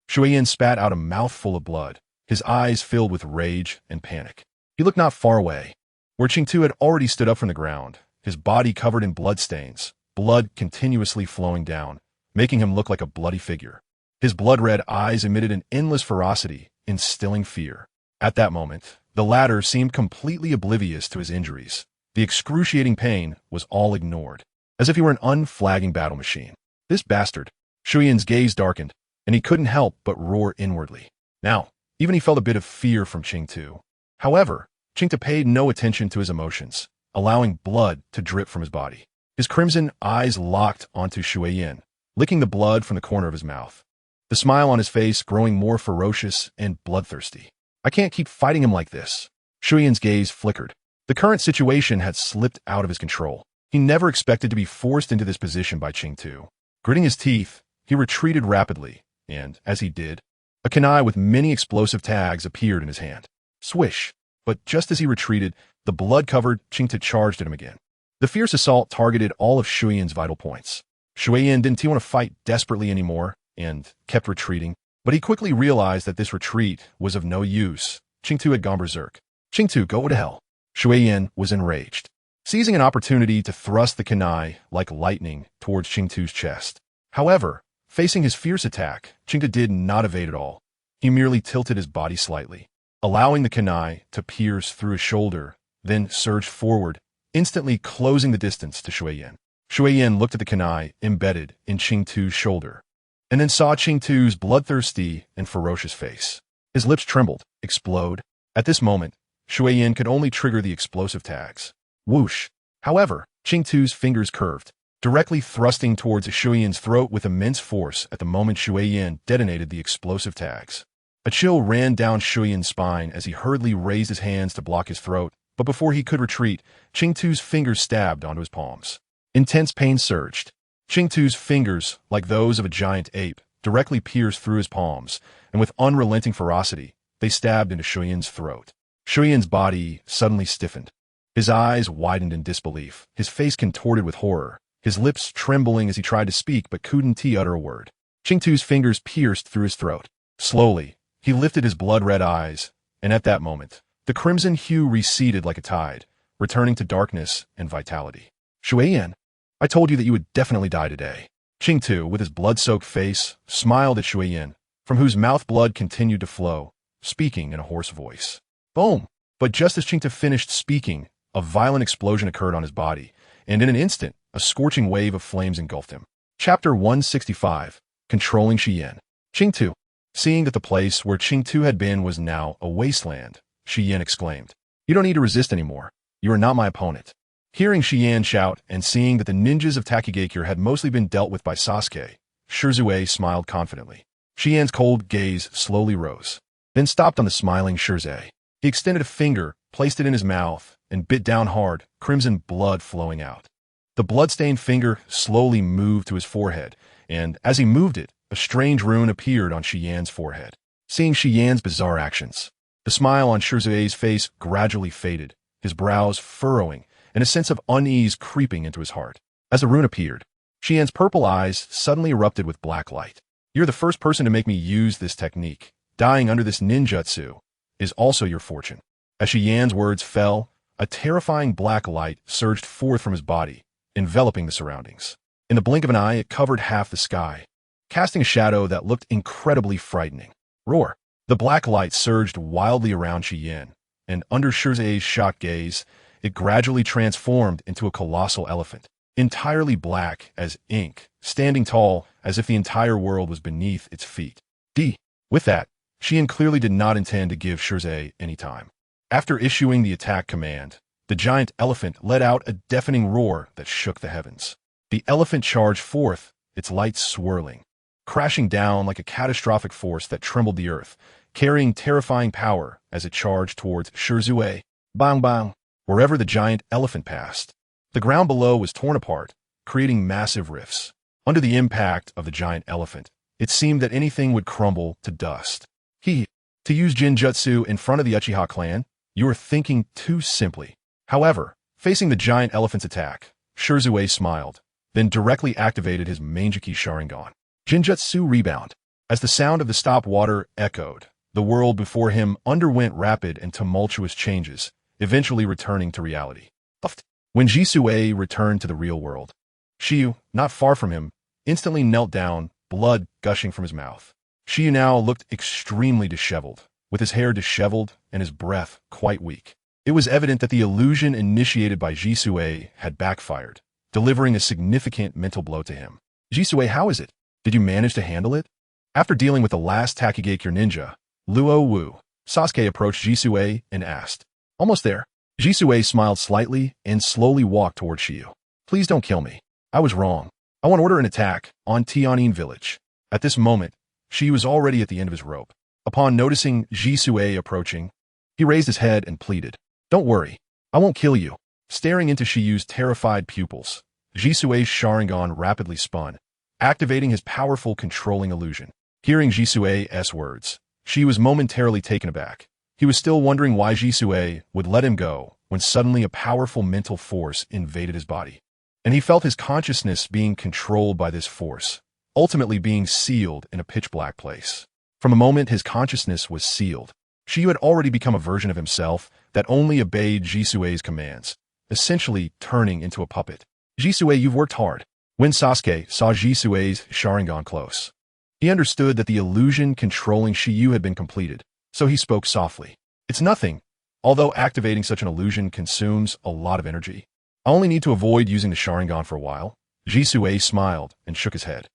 Shuiyin spat out a mouthful of blood, his eyes filled with rage and panic. He looked not far away, where Chengtu had already stood up from the ground, his body covered in bloodstains, blood continuously flowing down, making him look like a bloody figure. His blood-red eyes emitted an endless ferocity, instilling fear. At that moment, the latter seemed completely oblivious to his injuries. The excruciating pain was all ignored, as if he were an unflagging battle machine. This bastard! Shuiyin's gaze darkened, and he couldn't help but roar inwardly. Now, even he felt a bit of fear from Chengtu. However, Chengtu paid no attention to his emotions, allowing blood to drip from his body. His crimson eyes locked onto Shuiyin, licking the blood from the corner of his mouth, the smile on his face growing more ferocious and bloodthirsty. I can't keep fighting him like this. Shuyan's gaze flickered. The current situation had slipped out of his control. He never expected to be forced into this position by Qingtu. Gritting his teeth, he retreated rapidly, and, as he did, a kunai with many explosive tags appeared in his hand. Swish! But just as he retreated, the blood-covered Qingtu charged at him again. The fierce assault targeted all of Shuyan's vital points. Shuyan didn't want to fight desperately anymore, and kept retreating, but he quickly realized that this retreat was of no use. Qingtu had gone berserk. Qingtu, go to hell. Shuyan was enraged, seizing an opportunity to thrust the kunai like lightning towards Qingtu's chest. However, facing his fierce attack, Qingtu did not evade at all. He merely tilted his body slightly, allowing the kunai to pierce through his shoulder, then surged forward, instantly closing the distance to Shuyan. Shuyan looked at the kunai embedded in Qingtu's shoulder, and then saw Qingtu's bloodthirsty and ferocious face. His lips trembled, explode. At this moment, Shuyan could only trigger the explosive tags. Whoosh! However, Qingtu's fingers curved, directly thrusting towards Shuyan's throat with immense force at the moment Shuyan detonated the explosive tags. A chill ran down Shuyan's spine as he hurriedly raised his hands to block his throat, but before he could retreat, Qingtu's fingers stabbed onto his palms. Intense pain surged. Qingtu's fingers, like those of a giant ape, directly pierced through his palms, and with unrelenting ferocity, they stabbed into Shuyan's throat. Shuyan's body suddenly stiffened. His eyes widened in disbelief, his face contorted with horror, his lips trembling as he tried to speak but couldn't utter a word. Qingtu's fingers pierced through his throat. Slowly, he lifted his blood-red eyes, and at that moment, the crimson hue receded like a tide, returning to darkness and vitality. Shuyan, I told you that you would definitely die today. Qingtu, with his blood-soaked face, smiled at Shuyan, from whose mouth blood continued to flow, speaking in a hoarse voice. Boom! But just as Qingtu finished speaking, a violent explosion occurred on his body, and in an instant, a scorching wave of flames engulfed him. Chapter 165, Controlling Shiyan. Qingtu. Seeing that the place where Qingtu had been was now a wasteland, Shiyan exclaimed, You don't need to resist anymore. You are not my opponent. Hearing Shiyan shout and seeing that the ninjas of Takigakure had mostly been dealt with by Sasuke, Shirzue smiled confidently. Shiyan's cold gaze slowly rose, then stopped on the smiling Shirzue. He extended a finger, placed it in his mouth, and bit down hard, crimson blood flowing out. The blood-stained finger slowly moved to his forehead, and as he moved it, a strange rune appeared on Shiyan's forehead. Seeing Shiyan's bizarre actions, the smile on Shirzue's face gradually faded, his brows furrowing, and a sense of unease creeping into his heart. As the rune appeared, Shiyan's purple eyes suddenly erupted with black light. You're the first person to make me use this technique. Dying under this ninjutsu is also your fortune. As Shiyan's words fell, a terrifying black light surged forth from his body, enveloping the surroundings. In the blink of an eye, it covered half the sky, casting a shadow that looked incredibly frightening. Roar! The black light surged wildly around Shiyan, and under Shirzue's shocked gaze, it gradually transformed into a colossal elephant, entirely black as ink, standing tall as if the entire world was beneath its feet. With that, Shiyan clearly did not intend to give Shirzue any time. After issuing the attack command, the giant elephant let out a deafening roar that shook the heavens. The elephant charged forth, its lights swirling, crashing down like a catastrophic force that trembled the earth, carrying terrifying power as it charged towards Shirzue. Bang bang! Wherever the giant elephant passed, the ground below was torn apart, creating massive rifts. Under the impact of the giant elephant, it seemed that anything would crumble to dust. To use Jinjutsu in front of the Uchiha clan, you are thinking too simply. However, facing the giant elephant's attack, Shirzue smiled, then directly activated his Manjiki Sharingan. Jinjutsu Rebound. As the sound of the stop water echoed, the world before him underwent rapid and tumultuous changes, eventually returning to reality. When Jisue returned to the real world, Shiyu, not far from him, instantly knelt down, blood gushing from his mouth. Shiyu now looked extremely disheveled, with his hair disheveled and his breath quite weak. It was evident that the illusion initiated by Jisue had backfired, delivering a significant mental blow to him. Jisue, how is it? Did you manage to handle it? After dealing with the last Takigakure ninja, Luo Wu, Sasuke approached Jisue and asked, Almost there. Jisue smiled slightly and slowly walked toward Shiyu. Please don't kill me. I was wrong. I want to order an attack on Tianyin village. At this moment, Shiyu was already at the end of his rope. Upon noticing Jisue approaching, he raised his head and pleaded, "Don't worry, I won't kill you." Staring into Shiyu's terrified pupils, Jisue's Sharingan rapidly spun, activating his powerful controlling illusion. Hearing Jisue's words, Shi was momentarily taken aback. He was still wondering why Jisue would let him go when suddenly a powerful mental force invaded his body. And he felt his consciousness being controlled by this force, ultimately being sealed in a pitch-black place. From the moment his consciousness was sealed, Shiyu had already become a version of himself that only obeyed Jisue's commands, essentially turning into a puppet. "Jisue, you've worked hard." When Sasuke saw Jisue's Sharingan close, he understood that the illusion controlling Shiyu had been completed, so he spoke softly. "It's nothing, although activating such an illusion consumes a lot of energy. I only need to avoid using the Sharingan for a while." Jisue smiled and shook his head.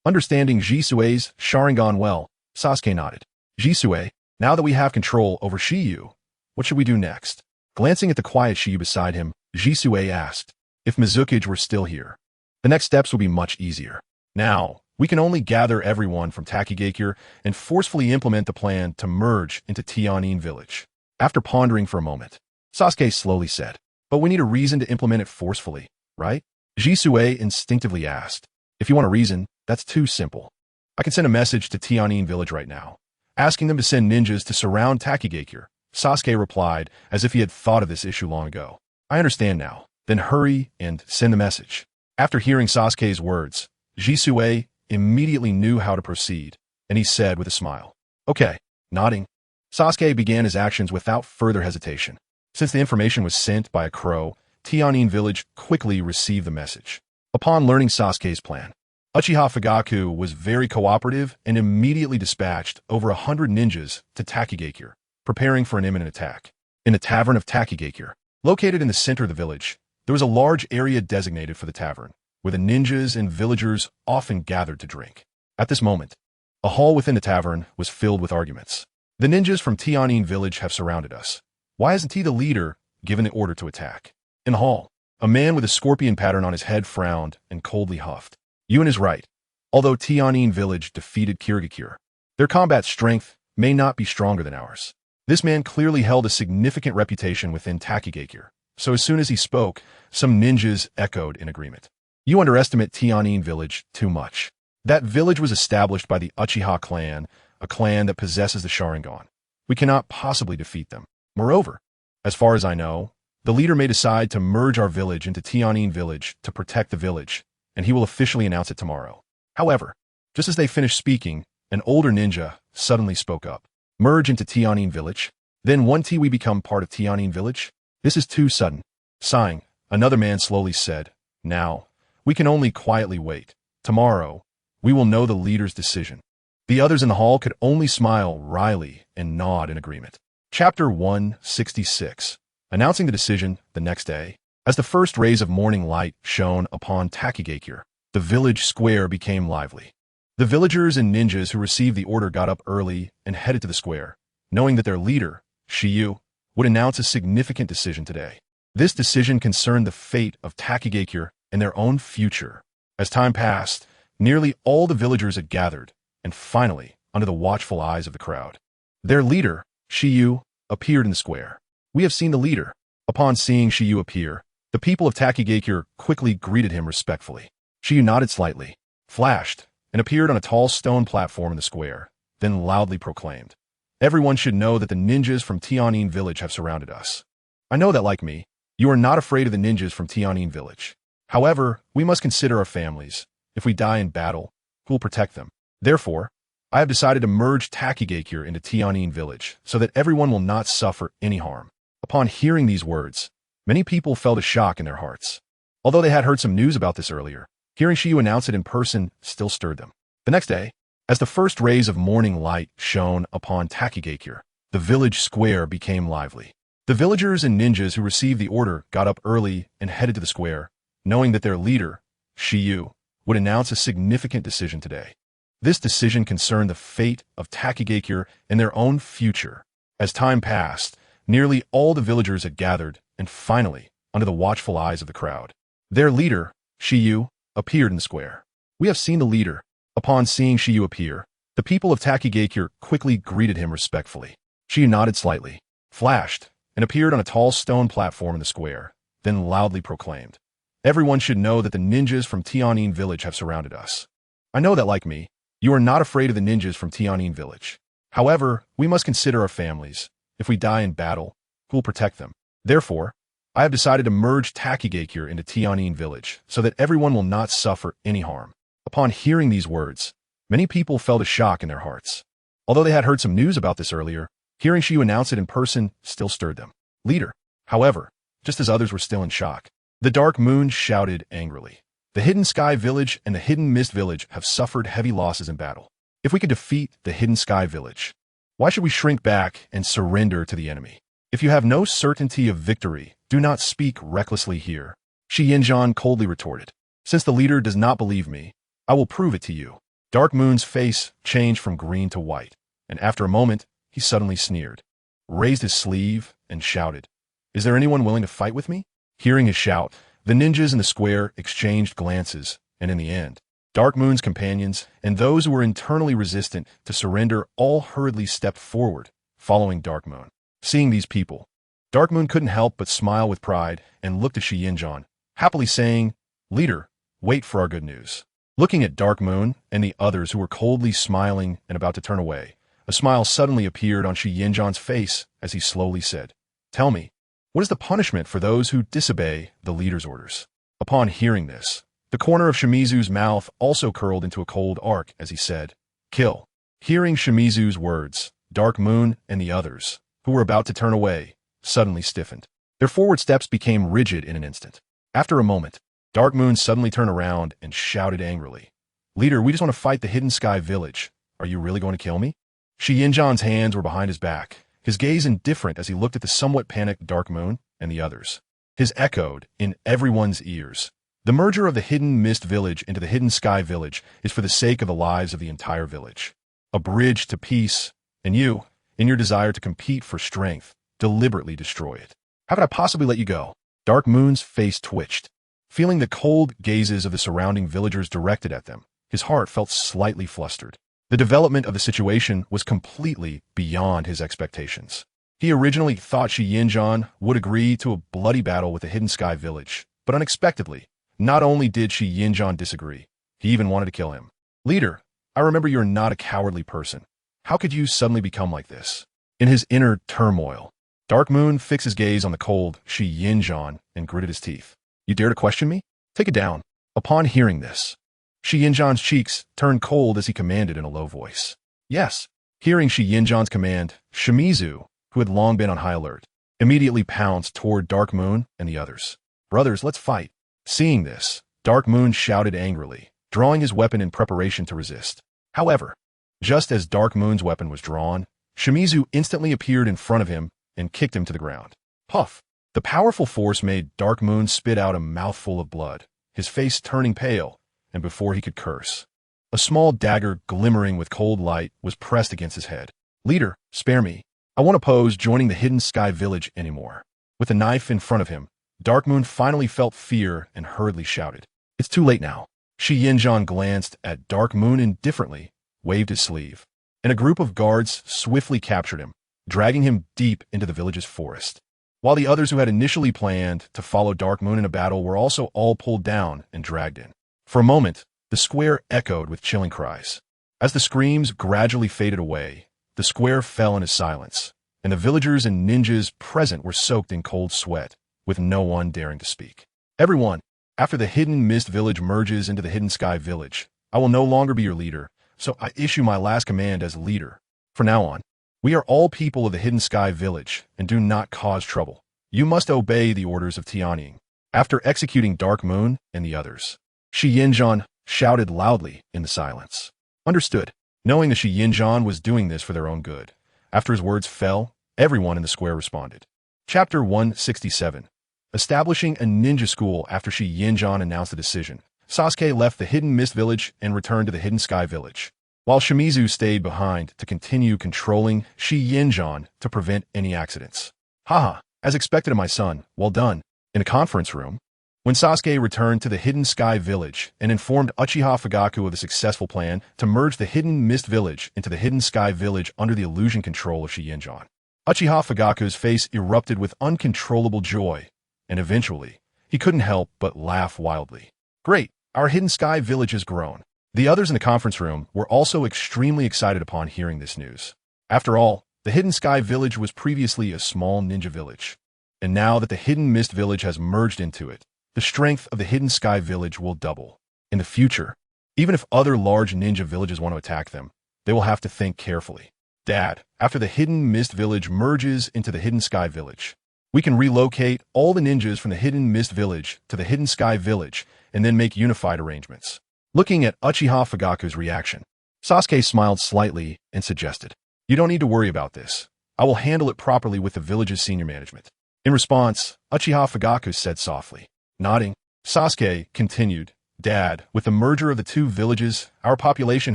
Understanding Jisue's Sharingan well, Sasuke nodded. "Jisue, now that we have control over Shiyu, what should we do next?" Glancing at the quiet Shiyu beside him, Jisue asked, "If Mizukage were still here, the next steps would be much easier. Now, we can only gather everyone from Takigakure and forcefully implement the plan to merge into Tianin village." After pondering for a moment, Sasuke slowly said, "But we need a reason to implement it forcefully, right?" Jisue instinctively asked, "If you want a reason, that's too simple. I can send a message to Tianin village right now, asking them to send ninjas to surround Takigakure." Sasuke replied as if he had thought of this issue long ago. "I understand now. Then hurry and send the message." After hearing Sasuke's words, Jisue immediately knew how to proceed, and he said with a smile, "Okay." Nodding, Sasuke began his actions without further hesitation. Since the information was sent by a crow, Tianin village quickly received the message. Upon learning Sasuke's plan, Uchiha Fugaku was very cooperative and immediately dispatched over 100 ninjas to Takigakure, preparing for an imminent attack. In the tavern of Takigakure, located in the center of the village, there was a large area designated for the tavern, where the ninjas and villagers often gathered to drink. At this moment, a hall within the tavern was filled with arguments. "The ninjas from Tianin village have surrounded us. Why hasn't he, the leader, given the order to attack?" In the hall, a man with a scorpion pattern on his head frowned and coldly huffed. "Yun is right. Although Tianin village defeated Kirigakure, their combat strength may not be stronger than ours." This man clearly held a significant reputation within Takigakure, so as soon as he spoke, some ninjas echoed in agreement. "You underestimate Tianin village too much. That village was established by the Uchiha clan, a clan that possesses the Sharingan. We cannot possibly defeat them. Moreover, as far as I know, the leader may decide to merge our village into Tianin village to protect the village, and he will officially announce it tomorrow." However, just as they finished speaking, an older ninja suddenly spoke up. "Merge into Tianin village? Then won't we become part of Tianin village? This is too sudden." Sighing, another man slowly said, "Now, we can only quietly wait. Tomorrow, we will know the leader's decision." The others in the hall could only smile wryly and nod in agreement. Chapter 166. Announcing the decision the next day. As the first rays of morning light shone upon Takigakure, the village square became lively. The villagers and ninjas who received the order got up early and headed to the square, knowing that their leader, Shiyu, would announce a significant decision today. This decision concerned the fate of Takigakure and their own future. As time passed, nearly all the villagers had gathered, and finally, under the watchful eyes of the crowd, their leader, Shiyu, appeared in the square. "We have seen the leader." Upon seeing Shiyu appear, the people of Takigakure quickly greeted him respectfully. Shiyu nodded slightly, flashed, and appeared on a tall stone platform in the square, then loudly proclaimed, "Everyone should know that the ninjas from Tianin village have surrounded us. I know that, like me, you are not afraid of the ninjas from Tianin village. However, we must consider our families. If we die in battle, who will protect them? Therefore, I have decided to merge Takigakure into Tianin village so that everyone will not suffer any harm." Upon hearing these words, many people felt a shock in their hearts. Although they had heard some news about this earlier, hearing Shiyu announce it in person still stirred them. The next day, as the first rays of morning light shone upon Takigakure, the village square became lively. The villagers and ninjas who received the order got up early and headed to the square, knowing that their leader, Shiyu, would announce a significant decision today. This decision concerned the fate of Takigakure and their own future. As time passed, nearly all the villagers had gathered, and finally, under the watchful eyes of the crowd, their leader, Shiyu, appeared in the square. "We have seen the leader." Upon seeing Shiyu appear, The people of Takigakure quickly greeted him respectfully. She nodded slightly, flashed, and appeared on a tall stone platform in the square, then loudly proclaimed, "Everyone should know that the ninjas from Tianyin village have surrounded us. I know that, like me, you are not afraid of the ninjas from Tianyin village. However, we must consider our families. If we die in battle, who will protect them? Therefore, I have decided to merge Takigakure into Tianyin village so that everyone will not suffer any harm." Upon hearing these words, many people felt a shock in their hearts. Although they had heard some news about this earlier, hearing Shiyu announce it in person still stirred them. Leader, however, just as others were still in shock, the Dark Moon shouted angrily, "The Hidden Sky Village and the Hidden Mist Village have suffered heavy losses in battle. If we could defeat the Hidden Sky Village, why should we shrink back and surrender to the enemy? If you have no certainty of victory, do not speak recklessly here." Shi Yinzhan coldly retorted, "Since the leader does not believe me, I will prove it to you." Dark Moon's face changed from green to white, and after a moment, he suddenly sneered, raised his sleeve, and shouted, "Is there anyone willing to fight with me?" Hearing his shout, the ninjas in the square exchanged glances, and in the end, Dark Moon's companions and those who were internally resistant to surrender all hurriedly stepped forward, following Dark Moon. Seeing these people, Dark Moon couldn't help but smile with pride and looked at Shi Yinzhan, happily saying, "Leader, wait for our good news." Looking at Dark Moon and the others who were coldly smiling and about to turn away, a smile suddenly appeared on Shi Yinzhan's face as he slowly said, "Tell me, what is the punishment for those who disobey the leader's orders?" Upon hearing this, the corner of Shimizu's mouth also curled into a cold arc as he said, "Kill." Hearing Shimizu's words, Dark Moon and the others, who were about to turn away, suddenly stiffened. Their forward steps became rigid in an instant. After a moment, Dark Moon suddenly turned around and shouted angrily, "Leader, we just want to fight the Hidden Sky Village. Are you really going to kill me?" Shi Yinzhan's hands were behind his back, his gaze indifferent as he looked at the somewhat panicked Dark Moon and the others. His echoed in everyone's ears. The merger of the Hidden Mist Village into the Hidden Sky Village is for the sake of the lives of the entire village. A bridge to peace, and you, in your desire to compete for strength, deliberately destroy it. How could I possibly let you go? Dark Moon's face twitched. Feeling the cold gazes of the surrounding villagers directed at them, his heart felt slightly flustered. The development of the situation was completely beyond his expectations. He originally thought Shi Yinzhan would agree to a bloody battle with the Hidden Sky Village, but unexpectedly, not only did Shi Yinzhan disagree, he even wanted to kill him. "Leader, I remember you're not a cowardly person. How could you suddenly become like this?" In his inner turmoil, Dark Moon fixed his gaze on the cold Shi Yinzhan and gritted his teeth. "You dare to question me? Take it down." Upon hearing this, Shi Yinzhan's cheeks turned cold as he commanded in a low voice, "Yes." Hearing Shi Yinzhan's command, Shimizu, who had long been on high alert, immediately pounced toward Dark Moon and the others. "Brothers, let's fight." Seeing this, Dark Moon shouted angrily, drawing his weapon in preparation to resist. However, just as Dark Moon's weapon was drawn, Shimizu instantly appeared in front of him and kicked him to the ground. Puff! The powerful force made Dark Moon spit out a mouthful of blood, his face turning pale, and before he could curse, a small dagger glimmering with cold light was pressed against his head. "Leader, spare me. I won't oppose joining the Hidden Sky Village anymore." With a knife in front of him, Dark Moon finally felt fear and hurriedly shouted, "It's too late now." Shi Yinzhan glanced at Dark Moon indifferently, waved his sleeve, and a group of guards swiftly captured him, dragging him deep into the village's forest. While the others who had initially planned to follow Dark Moon in a battle were also all pulled down and dragged in. For a moment, the square echoed with chilling cries. As the screams gradually faded away, the square fell into silence, and the villagers and ninjas present were soaked in cold sweat, with no one daring to speak. "Everyone, after the Hidden Mist Village merges into the Hidden Sky Village, I will no longer be your leader, so I issue my last command as leader. From now on, we are all people of the Hidden Sky Village and do not cause trouble. You must obey the orders of Tianyin." After executing Dark Moon and the others, Shi Yinzhan shouted loudly in the silence. "Understood." Knowing that Shi Yinzhan was doing this for their own good, after his words fell, everyone in the square responded. Chapter 167. Establishing a ninja school. After Shi Yinzhan announced the decision, Sasuke left the Hidden Mist Village and returned to the Hidden Sky Village, while Shimizu stayed behind to continue controlling Shi Yinzhan to prevent any accidents. "Haha, as expected of my son, well done." In a conference room, When Sasuke returned to the Hidden Sky Village and informed Uchiha Fugaku of the successful plan to merge the Hidden Mist Village into the Hidden Sky Village under the illusion control of Shiyenjan, Uchiha Fugaku's face erupted with uncontrollable joy, and eventually, he couldn't help but laugh wildly. Great, our Hidden Sky Village has grown. The others in the conference room were also extremely excited upon hearing this news. After all, the Hidden Sky Village was previously a small ninja village, and now that the Hidden Mist Village has merged into it, the strength of the Hidden Sky Village will double. In the future, even if other large ninja villages want to attack them, they will have to think carefully. Dad, after the Hidden Mist Village merges into the Hidden Sky Village, we can relocate all the ninjas from the Hidden Mist Village to the Hidden Sky Village and then make unified arrangements. Looking at Uchiha Fugaku's reaction, Sasuke smiled slightly and suggested, "You don't need to worry about this. I will handle it properly with the village's senior management." In response, Uchiha Fugaku said softly. Nodding, Sasuke continued, "Dad, with the merger of the two villages, our population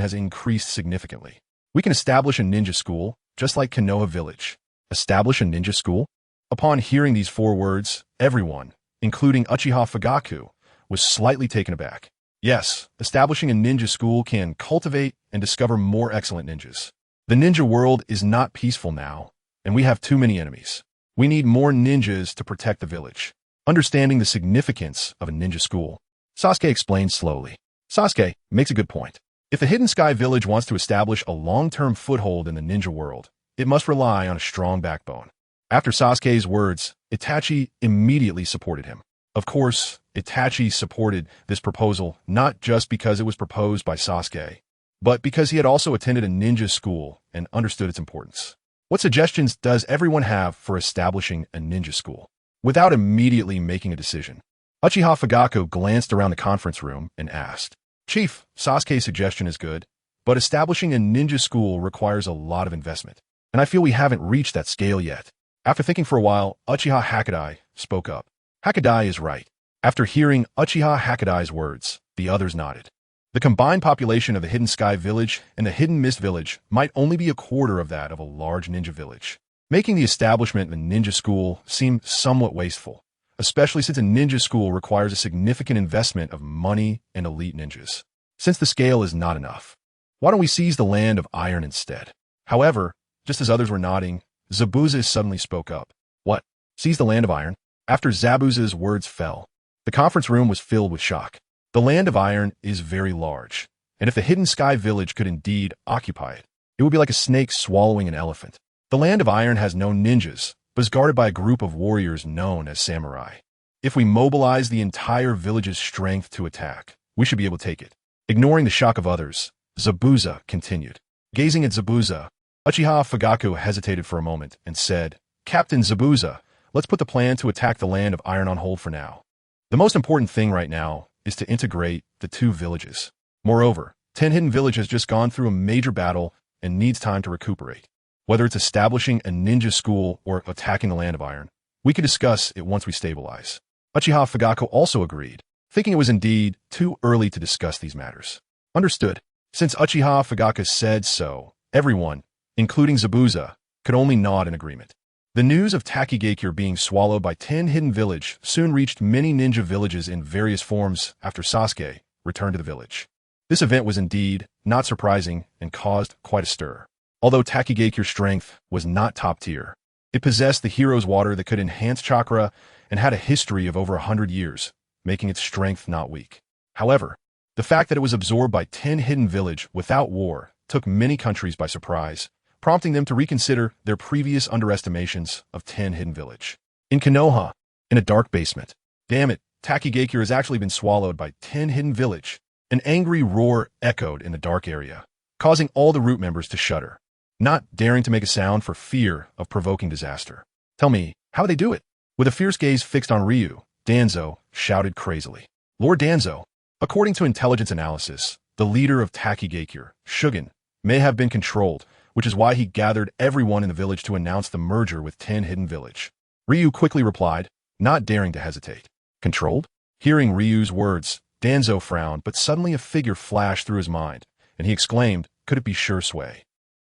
has increased significantly. We can establish a ninja school, just like Konoha Village." Establish a ninja school? Upon hearing these 4 words, everyone, including Uchiha Fugaku, was slightly taken aback. Yes, establishing a ninja school can cultivate and discover more excellent ninjas. The ninja world is not peaceful now, and we have too many enemies. We need more ninjas to protect the village. Understanding the significance of a ninja school, Sasuke explained slowly. Sasuke makes a good point. If the Hidden Sky Village wants to establish a long-term foothold in the ninja world, it must rely on a strong backbone. After Sasuke's words, Itachi immediately supported him. Of course, Itachi supported this proposal not just because it was proposed by Sasuke, but because he had also attended a ninja school and understood its importance. What suggestions does everyone have for establishing a ninja school? Without immediately making a decision, Uchiha Fugaku glanced around the conference room and asked, "Chief, Sasuke's suggestion is good, but establishing a ninja school requires a lot of investment, and I feel we haven't reached that scale yet." After thinking for a while, Uchiha Hakadai spoke up. Hakadai is right. After hearing Uchiha Hakadai's words, the others nodded. The combined population of the Hidden Sky Village and the Hidden Mist Village might only be a quarter of that of a large ninja village, making the establishment of a ninja school seem somewhat wasteful, especially since a ninja school requires a significant investment of money and elite ninjas. Since the scale is not enough, why don't we seize the land of iron instead? However, just as others were nodding, Zabuza suddenly spoke up. What? Seize the land of iron? After Zabuza's words fell, the conference room was filled with shock. The land of iron is very large, and if the Hidden Sky Village could indeed occupy it, it would be like a snake swallowing an elephant. The land of iron has no ninjas, but is guarded by a group of warriors known as samurai. If we mobilize the entire village's strength to attack, we should be able to take it. Ignoring the shock of others, Zabuza continued. Gazing at Zabuza, Uchiha Fugaku hesitated for a moment and said, "Captain Zabuza, let's put the plan to attack the land of iron on hold for now. The most important thing right now is to integrate the two villages. Moreover, Ten Hidden Village has just gone through a major battle and needs time to recuperate. Whether it's establishing a ninja school or attacking the land of iron, we could discuss it once we stabilize." Uchiha Fugaku also agreed, thinking it was indeed too early to discuss these matters. Understood. Since Uchiha Fugaku said so, everyone, including Zabuza, could only nod in agreement. The news of Takigakure being swallowed by 10 Hidden Village soon reached many ninja villages in various forms after Sasuke returned to the village. This event was indeed not surprising and caused quite a stir. Although Takigakure's strength was not top tier, it possessed the hero's water that could enhance chakra and had a history of over 100 years, making its strength not weak. However, the fact that it was absorbed by 10 Hidden Village without war took many countries by surprise, prompting them to reconsider their previous underestimations of 10 Hidden Village. In Konoha, in a dark basement, damn it, Takigakure has actually been swallowed by 10 Hidden Village. An angry roar echoed in the dark area, causing all the root members to shudder, not daring to make a sound for fear of provoking disaster. Tell me, how would they do it? With a fierce gaze fixed on Ryu, Danzo shouted crazily. Lord Danzo, according to intelligence analysis, the leader of Takigakure, Shugen, may have been controlled, which is why he gathered everyone in the village to announce the merger with 10 Hidden Village. Ryu quickly replied, not daring to hesitate. Controlled? Hearing Ryu's words, Danzo frowned, but suddenly a figure flashed through his mind, and he exclaimed, could it be Shursui?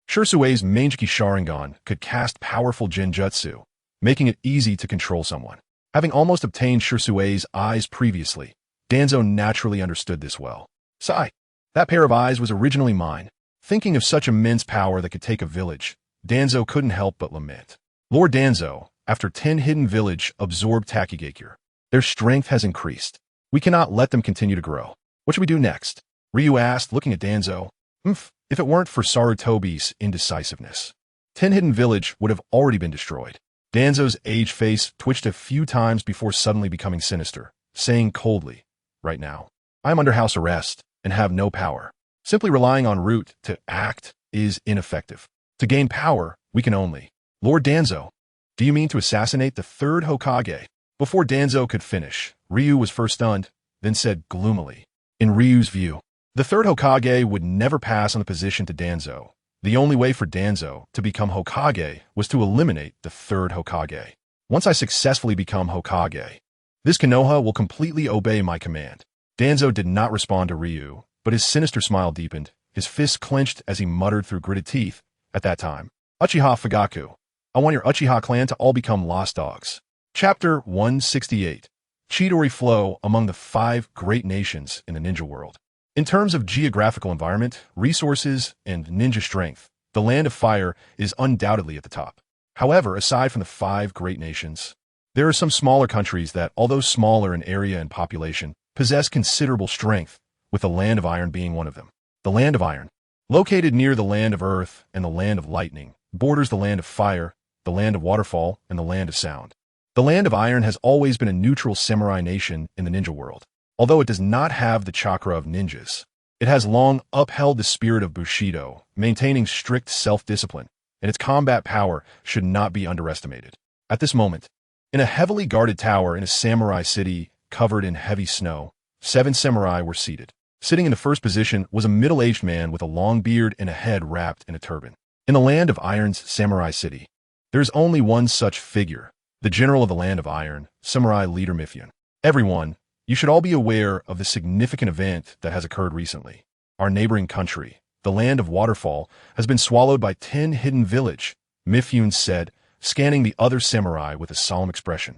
Shursui's Mangeki Sharingan could cast powerful Genjutsu, making it easy to control someone. Having almost obtained Shirsue's eyes previously, Danzo naturally understood this well. Sigh. That pair of eyes was originally mine. Thinking of such immense power that could take a village, Danzo couldn't help but lament. Lord Danzo, after 10 hidden village absorbed Takigakure, their strength has increased. We cannot let them continue to grow. What should we do next? Ryu asked, looking at Danzo. If it weren't for Sarutobi's indecisiveness, 10 hidden village would have already been destroyed. Danzo's aged face twitched a few times before suddenly becoming sinister, saying coldly, right now, I am under house arrest and have no power. Simply relying on Root to act is ineffective. To gain power, we can only. Lord Danzo, do you mean to assassinate the third Hokage? Before Danzo could finish, Ryu was first stunned, then said gloomily. In Ryu's view, the third Hokage would never pass on the position to Danzo. The only way for Danzo to become Hokage was to eliminate the third Hokage. Once I successfully become Hokage, this Konoha will completely obey my command. Danzo did not respond to Ryu, but his sinister smile deepened, his fists clenched as he muttered through gritted teeth. At that time, Uchiha Fugaku, I want your Uchiha clan to all become lost dogs. Chapter 168. Chidori Flow among the 5 great nations in the ninja world. In terms of geographical environment, resources, and ninja strength, the Land of Fire is undoubtedly at the top. However, aside from the 5 great nations, there are some smaller countries that, although smaller in area and population, possess considerable strength, with the Land of Iron being one of them. The Land of Iron, located near the Land of Earth and the Land of Lightning, borders the Land of Fire, the Land of Waterfall, and the Land of Sound. The Land of Iron has always been a neutral samurai nation in the ninja world. Although it does not have the chakra of ninjas, it has long upheld the spirit of Bushido, maintaining strict self-discipline, and its combat power should not be underestimated. At this moment, in a heavily guarded tower in a samurai city covered in heavy snow, 7 samurai were seated. Sitting in the first position was a middle-aged man with a long beard and a head wrapped in a turban. In the Land of Iron's samurai city, there is only one such figure, the general of the Land of Iron, samurai leader Mifune. Everyone, you should all be aware of the significant event that has occurred recently. Our neighboring country, the Land of Waterfall, has been swallowed by 10 hidden village, Mifune said, scanning the other samurai with a solemn expression.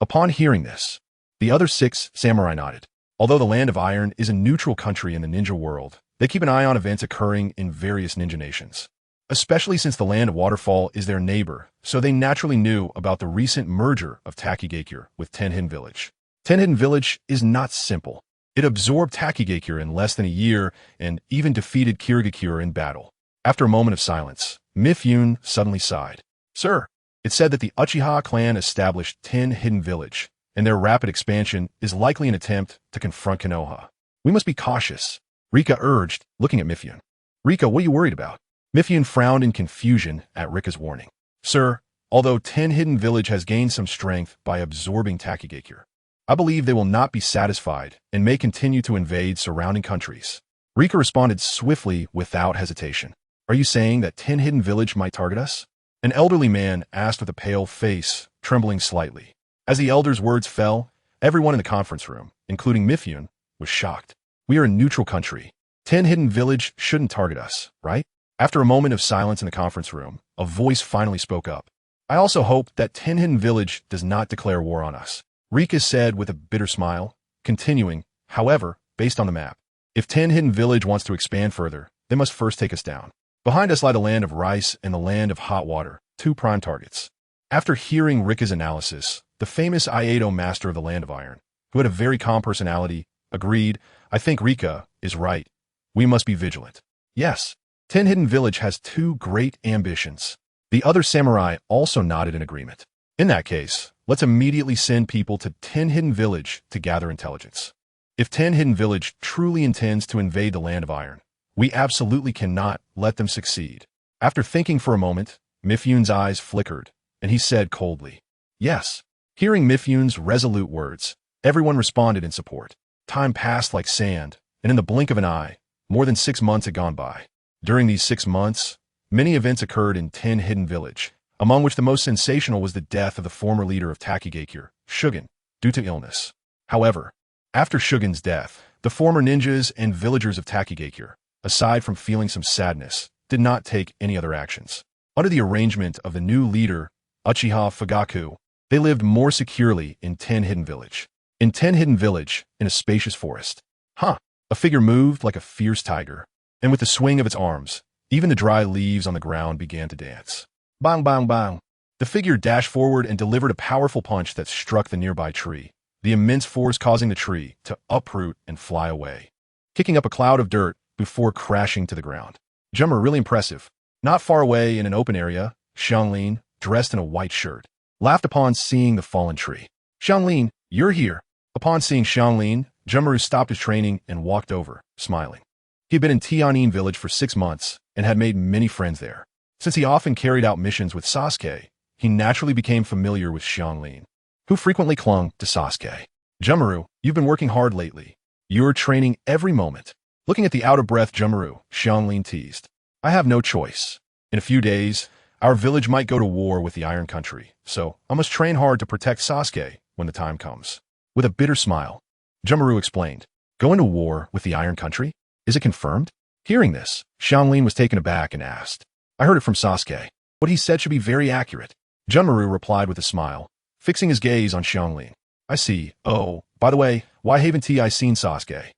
Upon hearing this, the other 6 samurai nodded. Although the Land of Iron is a neutral country in the ninja world, they keep an eye on events occurring in various ninja nations. Especially since the Land of Waterfall is their neighbor, so they naturally knew about the recent merger of Takigakure with 10 Hidden Village. 10 Hidden Village is not simple. It absorbed Takigakure in less than a year and even defeated Kirigakure in battle. After a moment of silence, Mifune suddenly sighed. Sir, it said that the Uchiha clan established 10 Hidden Village, and their rapid expansion is likely an attempt to confront Konoha. We must be cautious, Rika urged, looking at Mifune. Rika, what are you worried about? Mifune frowned in confusion at Rika's warning. Sir, although 10 Hidden Village has gained some strength by absorbing Takigakure, I believe they will not be satisfied and may continue to invade surrounding countries. Rika responded swiftly without hesitation. Are you saying that 10 Hidden Village might target us? An elderly man asked with a pale face, trembling slightly. As the elder's words fell, everyone in the conference room, including Mifune, was shocked. We are a neutral country. 10 Hidden Village shouldn't target us, right? After a moment of silence in the conference room, a voice finally spoke up. I also hope that 10 Hidden Village does not declare war on us, Rika said with a bitter smile, continuing, however, based on the map. If 10 Hidden Village wants to expand further, they must first take us down. Behind us lie the Land of Rice and the Land of Hot Water, 2 prime targets. After hearing Rika's analysis, the famous Iato master of the Land of Iron, who had a very calm personality, agreed, I think Rika is right. We must be vigilant. Yes, 10 Hidden Village has 2 great ambitions. The other samurai also nodded in agreement. In that case, let's immediately send people to 10 Hidden Village to gather intelligence. If 10 Hidden Village truly intends to invade the Land of Iron, we absolutely cannot let them succeed. After thinking for a moment, Mifune's eyes flickered, and he said coldly, yes. Hearing Mifune's resolute words, everyone responded in support. Time passed like sand, and in the blink of an eye, more than 6 months had gone by. During these 6 months, many events occurred in 10 Hidden Village, among which the most sensational was the death of the former leader of Takigakure, Shugen, due to illness. However, after Shugen's death, the former ninjas and villagers of Takigakure, aside from feeling some sadness, did not take any other actions. Under the arrangement of the new leader, Uchiha Fugaku, They lived more securely in Ten Hidden Village. In Ten Hidden Village, in a spacious forest. A figure moved like a fierce tiger, and with the swing of its arms, even the dry leaves on the ground began to dance. Bang, bang, bang. The figure dashed forward and delivered a powerful punch that struck the nearby tree, the immense force causing the tree to uproot and fly away, kicking up a cloud of dirt before crashing to the ground. Jummer really impressive. Not far away in an open area, Xianglin, dressed in a white shirt, laughed upon seeing the fallen tree. Xianglin, you're here. Upon seeing Xianglin, Jummeru stopped his training and walked over, smiling. He had been in Tianin village for 6 months and had made many friends there. Since he often carried out missions with Sasuke, he naturally became familiar with Xianglin, who frequently clung to Sasuke. Jummeru, you've been working hard lately. You're training every moment. Looking at the out-of-breath Jummeru, Xianglin teased. I have no choice. In a few days, our village might go to war with the Iron Country, so I must train hard to protect Sasuke when the time comes. With a bitter smile, Jummeru explained, going to war with the Iron Country? Is it confirmed? Hearing this, Xianglin was taken aback and asked. I heard it from Sasuke. What he said should be very accurate. Jummeru replied with a smile, fixing his gaze on Xianglin. I see. Oh, by the way, why haven't I seen Sasuke?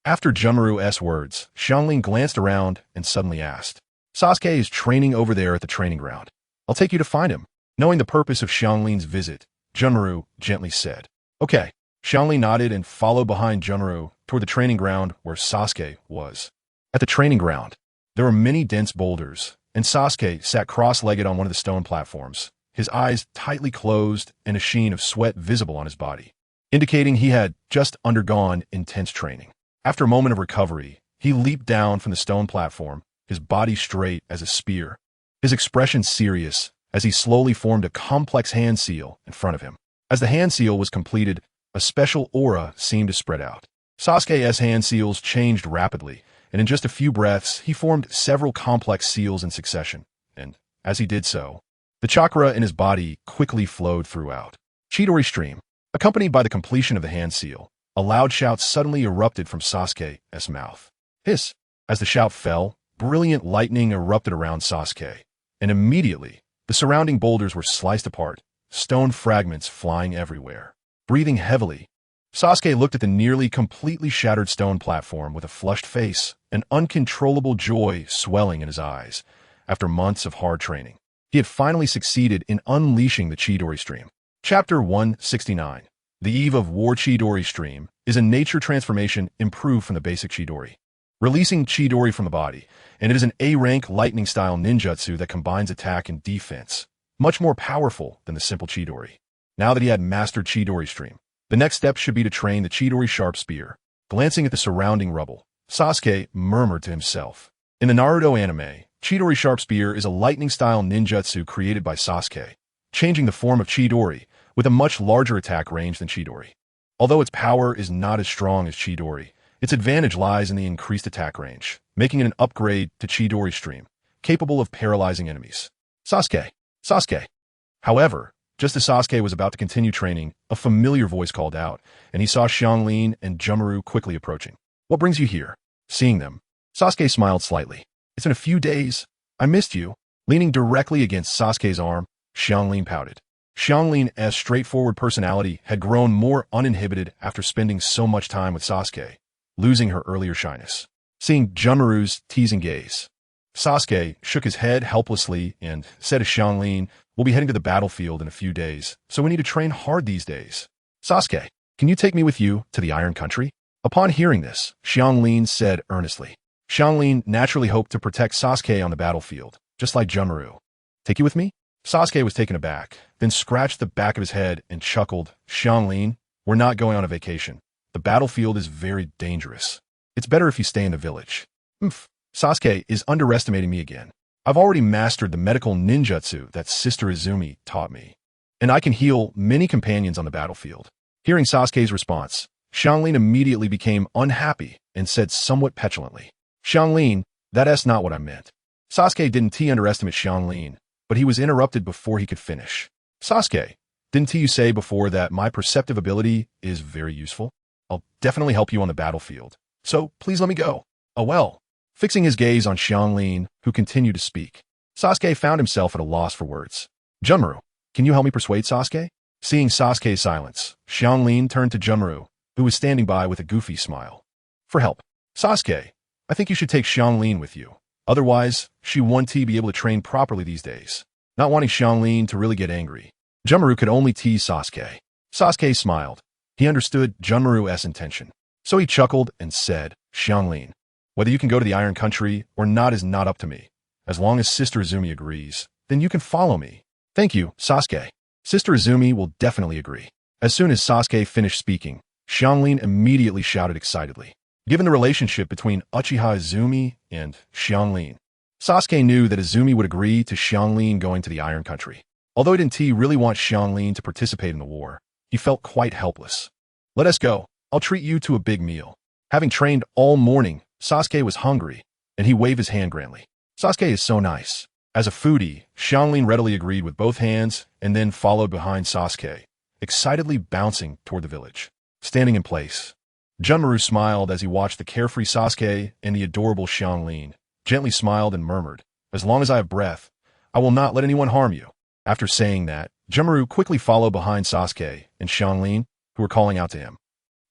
After Jummeru's words, Xianglin glanced around and suddenly asked. Sasuke is training over there at the training ground. I'll take you to find him. Knowing the purpose of Xianglin's visit, Jummeru gently said. Okay. Xianglin nodded and followed behind Jummeru toward the training ground where Sasuke was. At the training ground, there were many dense boulders, and Sasuke sat cross-legged on one of the stone platforms, his eyes tightly closed and a sheen of sweat visible on his body, indicating he had just undergone intense training. After a moment of recovery, he leaped down from the stone platform, his body straight as a spear, his expression serious as he slowly formed a complex hand seal in front of him. As the hand seal was completed, a special aura seemed to spread out. Sasuke's hand seals changed rapidly, and in just a few breaths, he formed several complex seals in succession, and as he did so, the chakra in his body quickly flowed throughout. Chidori stream. Accompanied by the completion of the hand seal, a loud shout suddenly erupted from Sasuke's mouth. Hiss! As the shout fell, brilliant lightning erupted around Sasuke, and immediately, the surrounding boulders were sliced apart, stone fragments flying everywhere. Breathing heavily, Sasuke looked at the nearly completely shattered stone platform with a flushed face, an uncontrollable joy swelling in his eyes. After months of hard training, he had finally succeeded in unleashing the Chidori stream. Chapter 169. The Eve of War. Chidori stream is a nature transformation improved from the basic Chidori, releasing Chidori from the body, and it is an A-rank lightning-style ninjutsu that combines attack and defense, much more powerful than the simple Chidori. Now that he had mastered Chidori stream, the next step should be to train the Chidori sharp spear. Glancing at the surrounding rubble, Sasuke murmured to himself. In the Naruto anime, Chidori sharp spear is a lightning-style ninjutsu created by Sasuke, changing the form of Chidori with a much larger attack range than Chidori. Although its power is not as strong as Chidori, its advantage lies in the increased attack range, making it an upgrade to Chidori stream, capable of paralyzing enemies. Sasuke! However, just as Sasuke was about to continue training, a familiar voice called out, and he saw Xianglin and Jummeru quickly approaching. What brings you here? Seeing them, Sasuke smiled slightly. It's in a few days. I missed you. Leaning directly against Sasuke's arm, Xianglin pouted. Xianglin's straightforward personality had grown more uninhibited after spending so much time with Sasuke, losing her earlier shyness. Seeing Jummeru's teasing gaze, Sasuke shook his head helplessly and said to Xianglin, we'll be heading to the battlefield in a few days, so we need to train hard these days. Sasuke, can you take me with you to the Iron Country? Upon hearing this, Xianglin said earnestly. Xianglin naturally hoped to protect Sasuke on the battlefield, just like Jummeru. Take you with me? Sasuke was taken aback, then scratched the back of his head and chuckled. Xianglin, we're not going on a vacation. The battlefield is very dangerous. It's better if you stay in the village. Sasuke is underestimating me again. I've already mastered the medical ninjutsu that Sister Izumi taught me, and I can heal many companions on the battlefield. Hearing Sasuke's response, Xianglin immediately became unhappy and said somewhat petulantly, Xianglin, that's not what I meant. Sasuke didn't underestimate Xianglin, but he was interrupted before he could finish. Sasuke, didn't you say before that my perceptive ability is very useful? I'll definitely help you on the battlefield, so please let me go. Oh well. Fixing his gaze on Xianglin, who continued to speak, Sasuke found himself at a loss for words. Jummeru, can you help me persuade Sasuke? Seeing Sasuke's silence, Xianglin turned to Junmaru, who was standing by with a goofy smile. For help. Sasuke, I think you should take Xianglin with you. Otherwise, she won't be able to train properly these days. Not wanting Xianglin to really get angry, Junmaru could only tease Sasuke. Sasuke smiled. He understood Junmaru's intention. So he chuckled and said, Xianglin, whether you can go to the Iron Country or not is not up to me. As long as Sister Izumi agrees, then you can follow me. Thank you, Sasuke. Sister Izumi will definitely agree. As soon as Sasuke finished speaking, Xianglin immediately shouted excitedly. Given the relationship between Uchiha Izumi and Xianglin, Sasuke knew that Izumi would agree to Xianglin going to the Iron Country. Although he didn't really want Xianglin to participate in the war, he felt quite helpless. Let us go. I'll treat you to a big meal. Having trained all morning, Sasuke was hungry, and he waved his hand grandly. Sasuke is so nice. As a foodie, Xianglin readily agreed with both hands and then followed behind Sasuke, excitedly bouncing toward the village. Standing in place, Junmaru smiled as he watched the carefree Sasuke and the adorable Xianglin, gently smiled and murmured, as long as I have breath, I will not let anyone harm you. After saying that, Junmaru quickly followed behind Sasuke and Xianglin, who were calling out to him.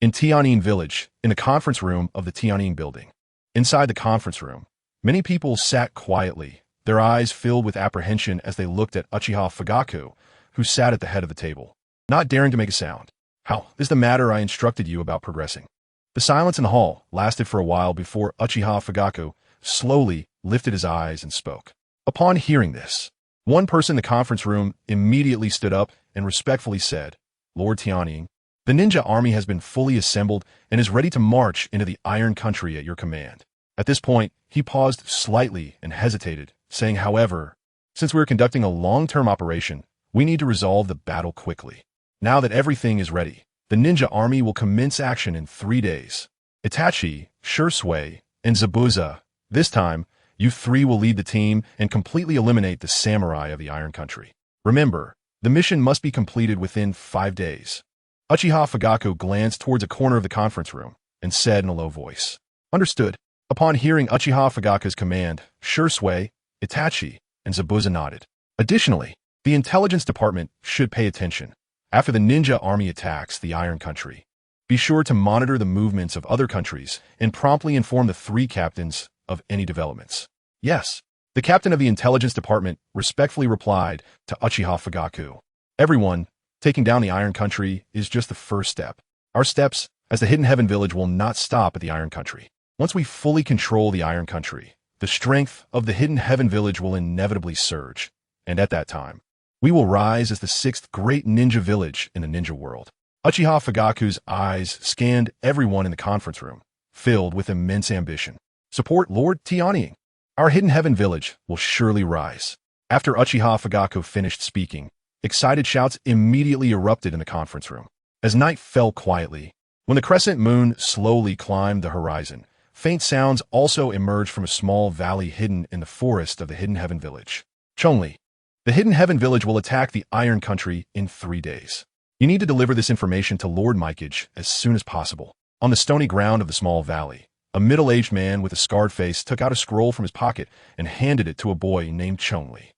In Tianyin village, in the conference room of the Tianyin building. Inside the conference room, many people sat quietly, their eyes filled with apprehension as they looked at Uchiha Fugaku, who sat at the head of the table, not daring to make a sound. How is the matter I instructed you about progressing? The silence in the hall lasted for a while before Uchiha Fugaku slowly lifted his eyes and spoke. Upon hearing this, one person in the conference room immediately stood up and respectfully said, Lord Tianyin, the ninja army has been fully assembled and is ready to march into the Iron Country at your command. At this point, he paused slightly and hesitated, saying, however, since we are conducting a long-term operation, we need to resolve the battle quickly. Now that everything is ready, the ninja army will commence action in 3 days. Itachi, Shursui, and Zabuza. This time, you three will lead the team and completely eliminate the samurai of the Iron Country. Remember, the mission must be completed within 5 days. Uchiha Fugaku glanced towards a corner of the conference room and said in a low voice, Understood. Upon hearing Uchiha Fugaku's command, Shursui, Itachi, and Zabuza nodded. Additionally, the intelligence department should pay attention. After the ninja army attacks the Iron Country, be sure to monitor the movements of other countries and promptly inform the 3 captains of any developments. Yes, the captain of the intelligence department respectfully replied to Uchiha Fugaku. Everyone, taking down the Iron Country is just the first step. Our steps as the Hidden Heaven Village will not stop at the Iron Country. Once we fully control the Iron Country, the strength of the Hidden Heaven Village will inevitably surge, and at that time, we will rise as the 6th great ninja village in the ninja world. Uchiha Fugaku's eyes scanned everyone in the conference room, filled with immense ambition. Support Lord Tianyin. Our Hidden Heaven Village will surely rise. After Uchiha Fugaku finished speaking, excited shouts immediately erupted in the conference room. As night fell quietly, when the crescent moon slowly climbed the horizon, faint sounds also emerged from a small valley hidden in the forest of the Hidden Heaven Village. Chongli, the Hidden Heaven Village will attack the Iron Country in 3 days. You need to deliver this information to Lord Mikage as soon as possible. On the stony ground of the small valley, a middle-aged man with a scarred face took out a scroll from his pocket and handed it to a boy named Chongli.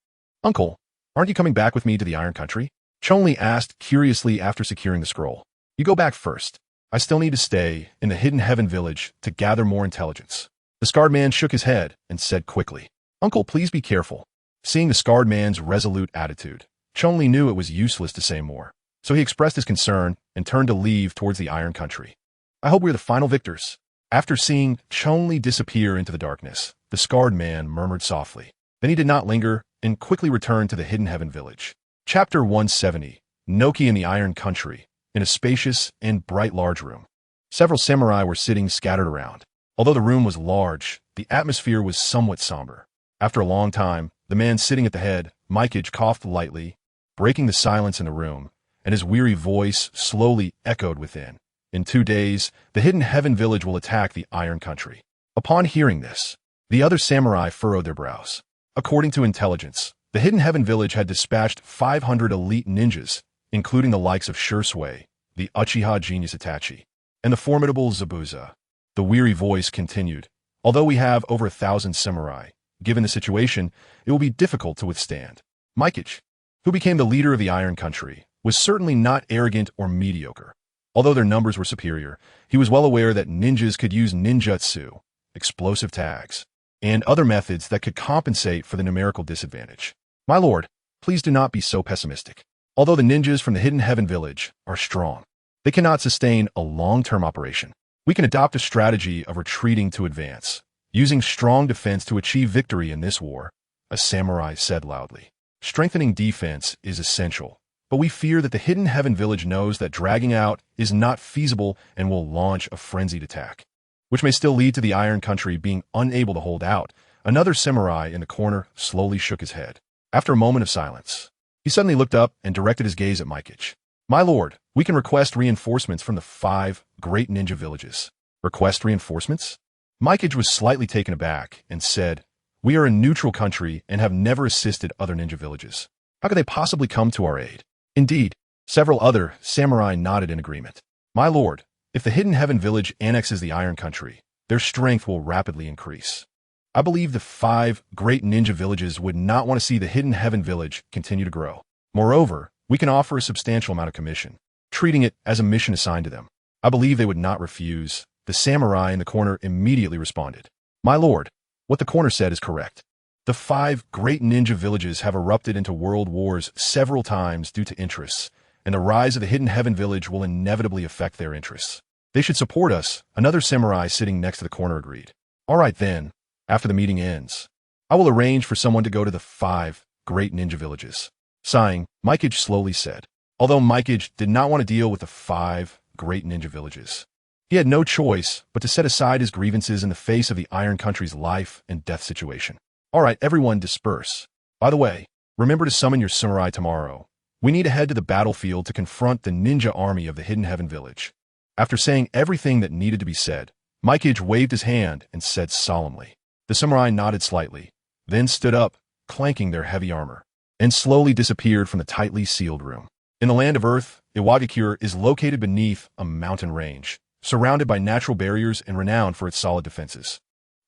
Uncle, aren't you coming back with me to the Iron Country? Chongli asked curiously after securing the scroll. You go back first. I still need to stay in the Hidden Heaven Village to gather more intelligence. The scarred man shook his head and said quickly, Uncle, please be careful. Seeing the scarred man's resolute attitude, Chongli knew it was useless to say more, so he expressed his concern and turned to leave towards the Iron Country. I hope we're the final victors. After seeing Chongli disappear into the darkness, the scarred man murmured softly. Then he did not linger and quickly returned to the Hidden Heaven Village. Chapter 170, Noki in the Iron Country. In a spacious and bright large room, several samurai were sitting scattered around. Although the room was large, the atmosphere was somewhat somber. After a long time, the man sitting at the head, Mikage, coughed lightly, breaking the silence in the room, and his weary voice slowly echoed within. In 2 days, the Hidden Heaven Village will attack the Iron Country. Upon hearing this, the other samurai furrowed their brows. According to intelligence, the Hidden Heaven Village had dispatched 500 elite ninjas, including the likes of Shursui, the Uchiha genius Itachi, and the formidable Zabuza. The weary voice continued, Although we have over 1,000 samurai, given the situation, it will be difficult to withstand. Mikage, who became the leader of the Iron Country, was certainly not arrogant or mediocre. Although their numbers were superior, he was well aware that ninjas could use ninjutsu, explosive tags, and other methods that could compensate for the numerical disadvantage. My lord, please do not be so pessimistic. Although the ninjas from the Hidden Heaven Village are strong, they cannot sustain a long-term operation. We can adopt a strategy of retreating to advance, using strong defense to achieve victory in this war, a samurai said loudly. Strengthening defense is essential, but we fear that the Hidden Heaven Village knows that dragging out is not feasible and will launch a frenzied attack, which may still lead to the Iron Country being unable to hold out. Another samurai in the corner slowly shook his head. After a moment of silence, he suddenly looked up and directed his gaze at Mikage. My lord, we can request reinforcements from the 5 great ninja villages. Request reinforcements? Mikage was slightly taken aback and said, we are a neutral country and have never assisted other ninja villages. How could they possibly come to our aid? Indeed, several other samurai nodded in agreement. My lord, if the Hidden Heaven Village annexes the Iron Country, their strength will rapidly increase. I believe the 5 great ninja villages would not want to see the Hidden Heaven Village continue to grow. Moreover, we can offer a substantial amount of commission, treating it as a mission assigned to them. I believe they would not refuse. The samurai in the corner immediately responded. My lord, what the corner said is correct. The 5 great ninja villages have erupted into world wars several times due to interests, and the rise of the Hidden Heaven Village will inevitably affect their interests. They should support us, another samurai sitting next to the corner agreed. All right then, after the meeting ends, I will arrange for someone to go to the 5 great ninja villages. Sighing, Mikage slowly said. Although Mikage did not want to deal with the 5 great ninja villages, he had no choice but to set aside his grievances in the face of the Iron Country's life and death situation. All right, everyone disperse. By the way, remember to summon your samurai tomorrow. We need to head to the battlefield to confront the ninja army of the Hidden Heaven Village. After saying everything that needed to be said, Mikage waved his hand and said solemnly. The samurai nodded slightly, then stood up, clanking their heavy armor, and slowly disappeared from the tightly sealed room. In the land of Earth, Iwagakure is located beneath a mountain range, surrounded by natural barriers and renowned for its solid defenses.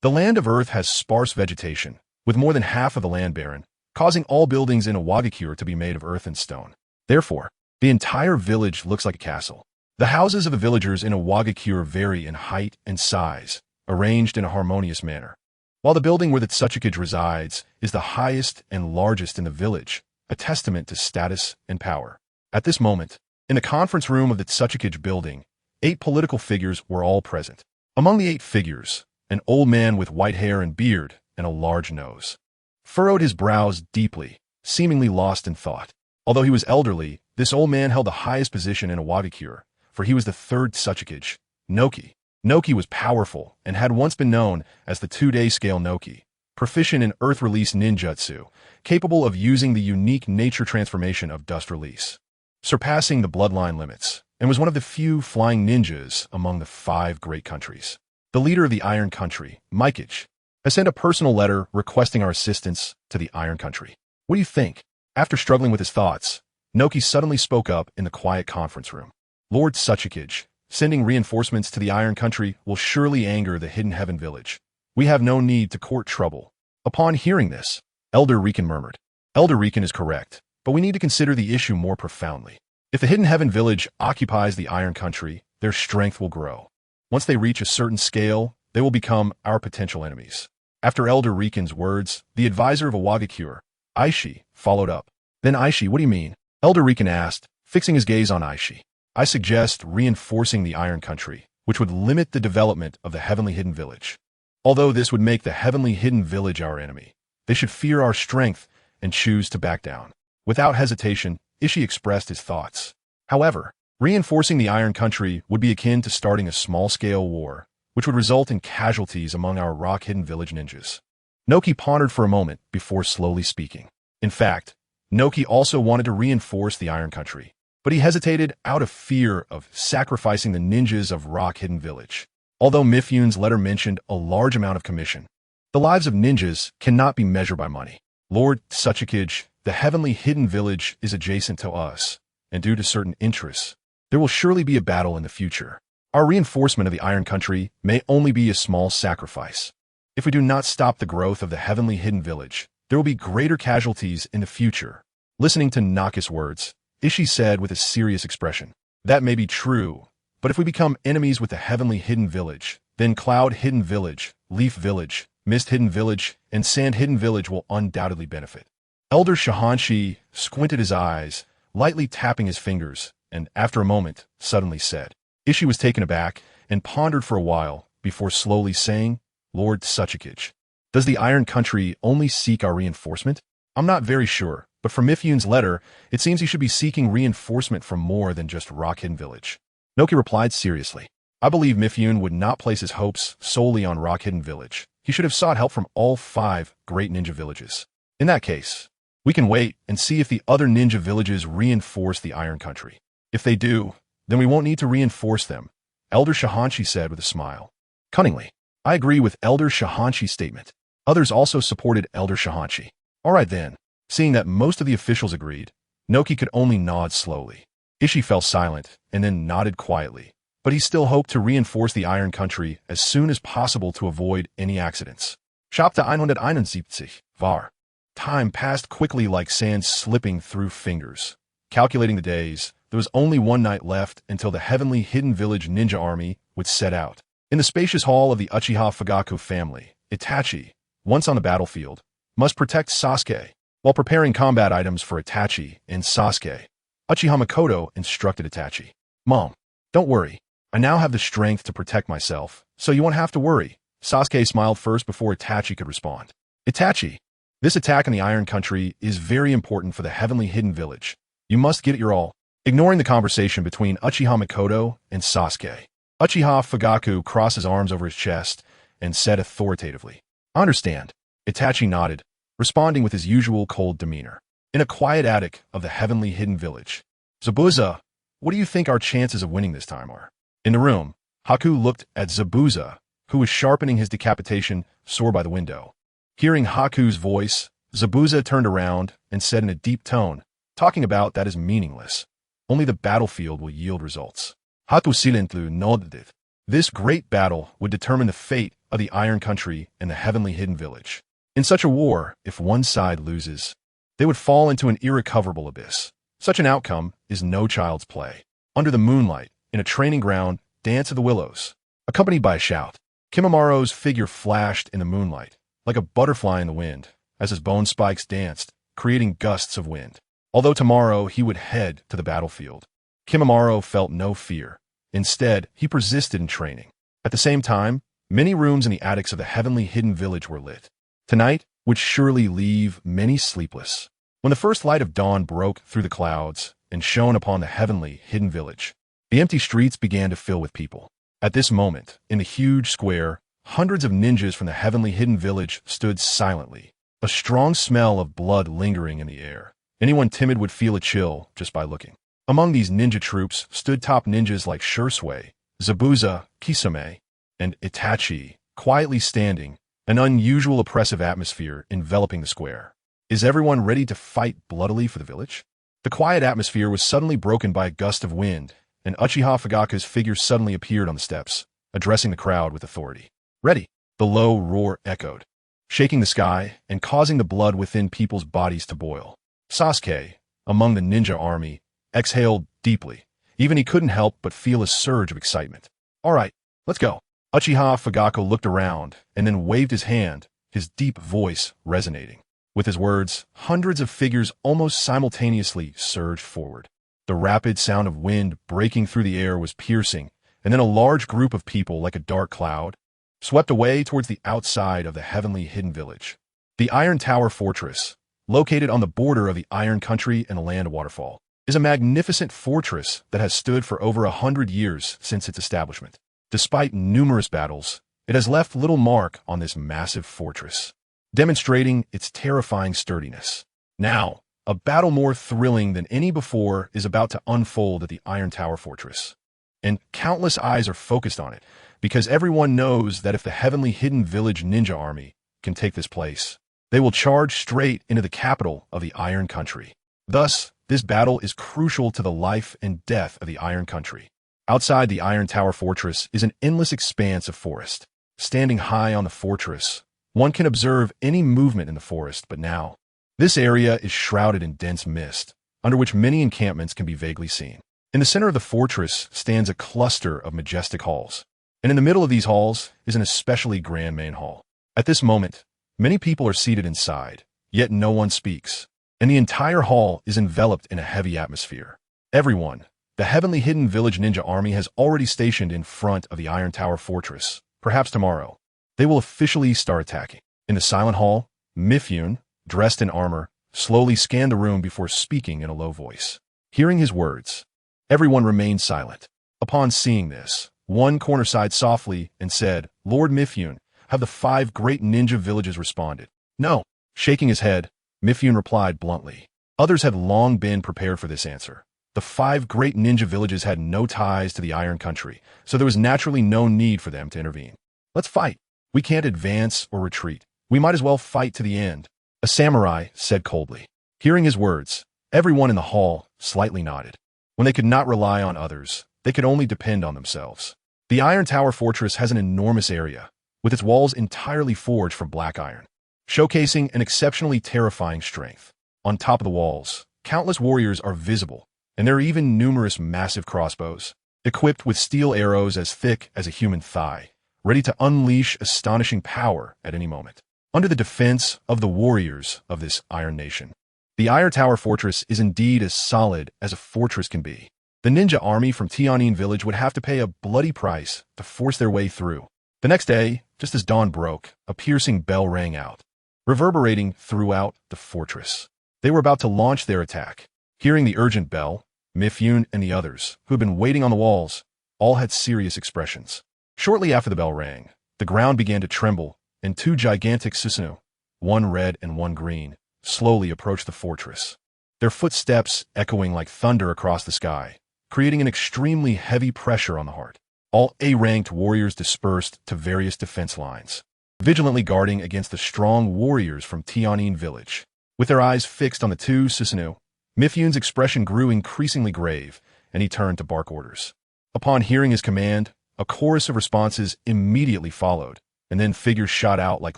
The land of Earth has sparse vegetation, with more than half of the land barren, causing all buildings in Iwagakure to be made of earth and stone. Therefore, the entire village looks like a castle. The houses of the villagers in Iwagakure vary in height and size, arranged in a harmonious manner. While the building where the Tsuchikage resides is the highest and largest in the village, a testament to status and power. At this moment, in the conference room of the Tsuchikage building, 8 political figures were all present. Among the 8 figures, an old man with white hair and beard and a large nose furrowed his brows deeply, seemingly lost in thought. Although he was elderly, this old man held the highest position in Iwagakure, for he was the 3rd Tsuchikage, Noki. Noki was powerful and had once been known as the 2-day scale Noki, proficient in earth release ninjutsu, capable of using the unique nature transformation of dust release, surpassing the bloodline limits, and was one of the few flying ninjas among the 5 great countries. The leader of the Iron Country, Mikage, has sent a personal letter requesting our assistance to the Iron Country. What do you think? After struggling with his thoughts, Noki suddenly spoke up in the quiet conference room. Lord Tsuchikage, sending reinforcements to the Iron Country will surely anger the Hidden Heaven Village. We have no need to court trouble. Upon hearing this, Elder Riken murmured. Elder Riken is correct, but we need to consider the issue more profoundly. If the Hidden Heaven Village occupies the Iron Country, their strength will grow. Once they reach a certain scale, they will become our potential enemies. After Elder Riken's words, the advisor of Iwagakure, Aishi, followed up. Then Aishi, what do you mean? Elder Riken asked, fixing his gaze on Aishi. I suggest reinforcing the Iron Country, which would limit the development of the Heavenly Hidden Village. Although this would make the Heavenly Hidden Village our enemy, they should fear our strength and choose to back down. Without hesitation, Aishi expressed his thoughts. However, reinforcing the Iron Country would be akin to starting a small-scale war, which would result in casualties among our rock-hidden village ninjas. Noki pondered for a moment before slowly speaking. In fact, Noki also wanted to reinforce the Iron Country, but he hesitated out of fear of sacrificing the ninjas of Rock Hidden Village. Although Mifyun's letter mentioned a large amount of commission, the lives of ninjas cannot be measured by money. Lord Tsuchikage, the Heavenly Hidden Village is adjacent to us, and due to certain interests, there will surely be a battle in the future. Our reinforcement of the Iron Country may only be a small sacrifice. If we do not stop the growth of the Heavenly Hidden Village, there will be greater casualties in the future. Listening to Naka's words, Ishi said with a serious expression. That may be true, but if we become enemies with the Heavenly Hidden Village, then Cloud Hidden Village, Leaf Village, Mist Hidden Village, and Sand Hidden Village will undoubtedly benefit. Elder Shahanshi squinted his eyes, lightly tapping his fingers, and after a moment, suddenly said. Ishi was taken aback and pondered for a while before slowly saying, Lord Suchikage, does the Iron Country only seek our reinforcement? I'm not very sure, but from Mifyun's letter, it seems he should be seeking reinforcement from more than just Rock Hidden Village. Noki replied seriously. I believe Mifyun would not place his hopes solely on Rock Hidden Village. He should have sought help from all 5 great ninja villages. In that case, we can wait and see if the other ninja villages reinforce the Iron Country. If they do, then we won't need to reinforce them, Elder Shahanshi said with a smile. Cunningly, I agree with Elder Shahanshi's statement. Others also supported Elder Shahanshi. All right then. Seeing that most of the officials agreed, Noki could only nod slowly. Ishi fell silent and then nodded quietly, but he still hoped to reinforce the Iron Country as soon as possible to avoid any accidents. Chapter 171 var. Time passed quickly like sand slipping through fingers. Calculating the days, there was only one night left until the Heavenly Hidden Village Ninja Army would set out. In the spacious hall of the Uchiha Fugaku family, Itachi, once on the battlefield, must protect Sasuke. While preparing combat items for Itachi and Sasuke, Uchiha Makoto instructed Itachi. Mom, don't worry. I now have the strength to protect myself, so you won't have to worry. Sasuke smiled first before Itachi could respond. Itachi, this attack on the Iron Country is very important for the Heavenly Hidden Village. You must give it your all. Ignoring the conversation between Uchiha Makoto and Sasuke, Uchiha Fugaku crossed his arms over his chest and said authoritatively, I understand. Itachi nodded, responding with his usual cold demeanor. In a quiet attic of the Heavenly Hidden Village, Zabuza, what do you think our chances of winning this time are? In the room, Haku looked at Zabuza, who was sharpening his decapitation sword by the window. Hearing Haku's voice, Zabuza turned around and said in a deep tone, talking about that is meaningless. Only the battlefield will yield results. Haku silently nodded. This great battle would determine the fate of the Iron Country and the Heavenly Hidden Village. In such a war, if one side loses, they would fall into an irrecoverable abyss. Such an outcome is no child's play. Under the moonlight, in a training ground, Dance of the Willows, accompanied by a shout, Kimamaro's figure flashed in the moonlight, like a butterfly in the wind, as his bone spikes danced, creating gusts of wind. Although tomorrow he would head to the battlefield, Kimamaro felt no fear. Instead, he persisted in training. At the same time, many rooms in the attics of the Heavenly Hidden Village were lit. Tonight would surely leave many sleepless. When the first light of dawn broke through the clouds and shone upon the Heavenly Hidden Village, the empty streets began to fill with people. At this moment, in the huge square, hundreds of ninjas from the Heavenly Hidden Village stood silently, a strong smell of blood lingering in the air. Anyone timid would feel a chill just by looking. Among these ninja troops stood top ninjas like Shursui, Zabuza, Kisame, and Itachi, quietly standing, an unusual oppressive atmosphere enveloping the square. Is everyone ready to fight bloodily for the village? The quiet atmosphere was suddenly broken by a gust of wind, and Uchiha Fugaku's figure suddenly appeared on the steps, addressing the crowd with authority. Ready! The low roar echoed, shaking the sky and causing the blood within people's bodies to boil. Sasuke, among the ninja army, exhaled deeply. Even he couldn't help but feel a surge of excitement. All right, let's go. Uchiha Fugaku looked around and then waved his hand, his deep voice resonating. With his words, hundreds of figures almost simultaneously surged forward. The rapid sound of wind breaking through the air was piercing, and then a large group of people, like a dark cloud, swept away towards the outside of the Heavenly Hidden Village. The Iron Tower Fortress, located on the border of the Iron Country and Land Waterfall, is a magnificent fortress that has stood for over 100 years since its establishment. Despite numerous battles, it has left little mark on this massive fortress, demonstrating its terrifying sturdiness. Now, a battle more thrilling than any before is about to unfold at the Iron Tower Fortress. And countless eyes are focused on it, because everyone knows that if the Heavenly Hidden Village Ninja Army can take this place, they will charge straight into the capital of the Iron Country. Thus, this battle is crucial to the life and death of the Iron Country. Outside the Iron Tower Fortress is an endless expanse of forest. Standing high on the fortress, one can observe any movement in the forest, but now, this area is shrouded in dense mist, under which many encampments can be vaguely seen. In the center of the fortress stands a cluster of majestic halls, and in the middle of these halls is an especially grand main hall. At this moment, many people are seated inside, yet no one speaks, and the entire hall is enveloped in a heavy atmosphere. Everyone, the heavenly hidden village ninja army, has already stationed in front of the Iron Tower fortress. Perhaps tomorrow, they will officially start attacking. In the silent hall, Mifyun, dressed in armor, slowly scanned the room before speaking in a low voice. Hearing his words, everyone remained silent. Upon seeing this, one corner sighed softly and said, "Lord Mifyun, have the 5 great ninja villages responded?" "No." Shaking his head, Mifyun replied bluntly. Others had long been prepared for this answer. The 5 great ninja villages had no ties to the Iron Country, so there was naturally no need for them to intervene. "Let's fight. We can't advance or retreat. We might as well fight to the end," a samurai said coldly. Hearing his words, everyone in the hall slightly nodded. When they could not rely on others, they could only depend on themselves. The Iron Tower fortress has an enormous area, with its walls entirely forged from black iron, showcasing an exceptionally terrifying strength. On top of the walls, countless warriors are visible, and there are even numerous massive crossbows, equipped with steel arrows as thick as a human thigh, ready to unleash astonishing power at any moment. Under the defense of the warriors of this Iron Nation, the Iron Tower fortress is indeed as solid as a fortress can be. The ninja army from Tianyin village would have to pay a bloody price to force their way through. The next day, just as dawn broke, a piercing bell rang out, reverberating throughout the fortress. They were about to launch their attack. Hearing the urgent bell, Mifyun and the others, who had been waiting on the walls, all had serious expressions. Shortly after the bell rang, the ground began to tremble, and 2 gigantic Susanoo, one red and one green, slowly approached the fortress, their footsteps echoing like thunder across the sky, creating an extremely heavy pressure on the heart. All A-ranked warriors dispersed to various defense lines, vigilantly guarding against the strong warriors from Tianyin village. With their eyes fixed on the 2 Susanoo, Mifyun's expression grew increasingly grave, and he turned to bark orders. Upon hearing his command, a chorus of responses immediately followed, and then figures shot out like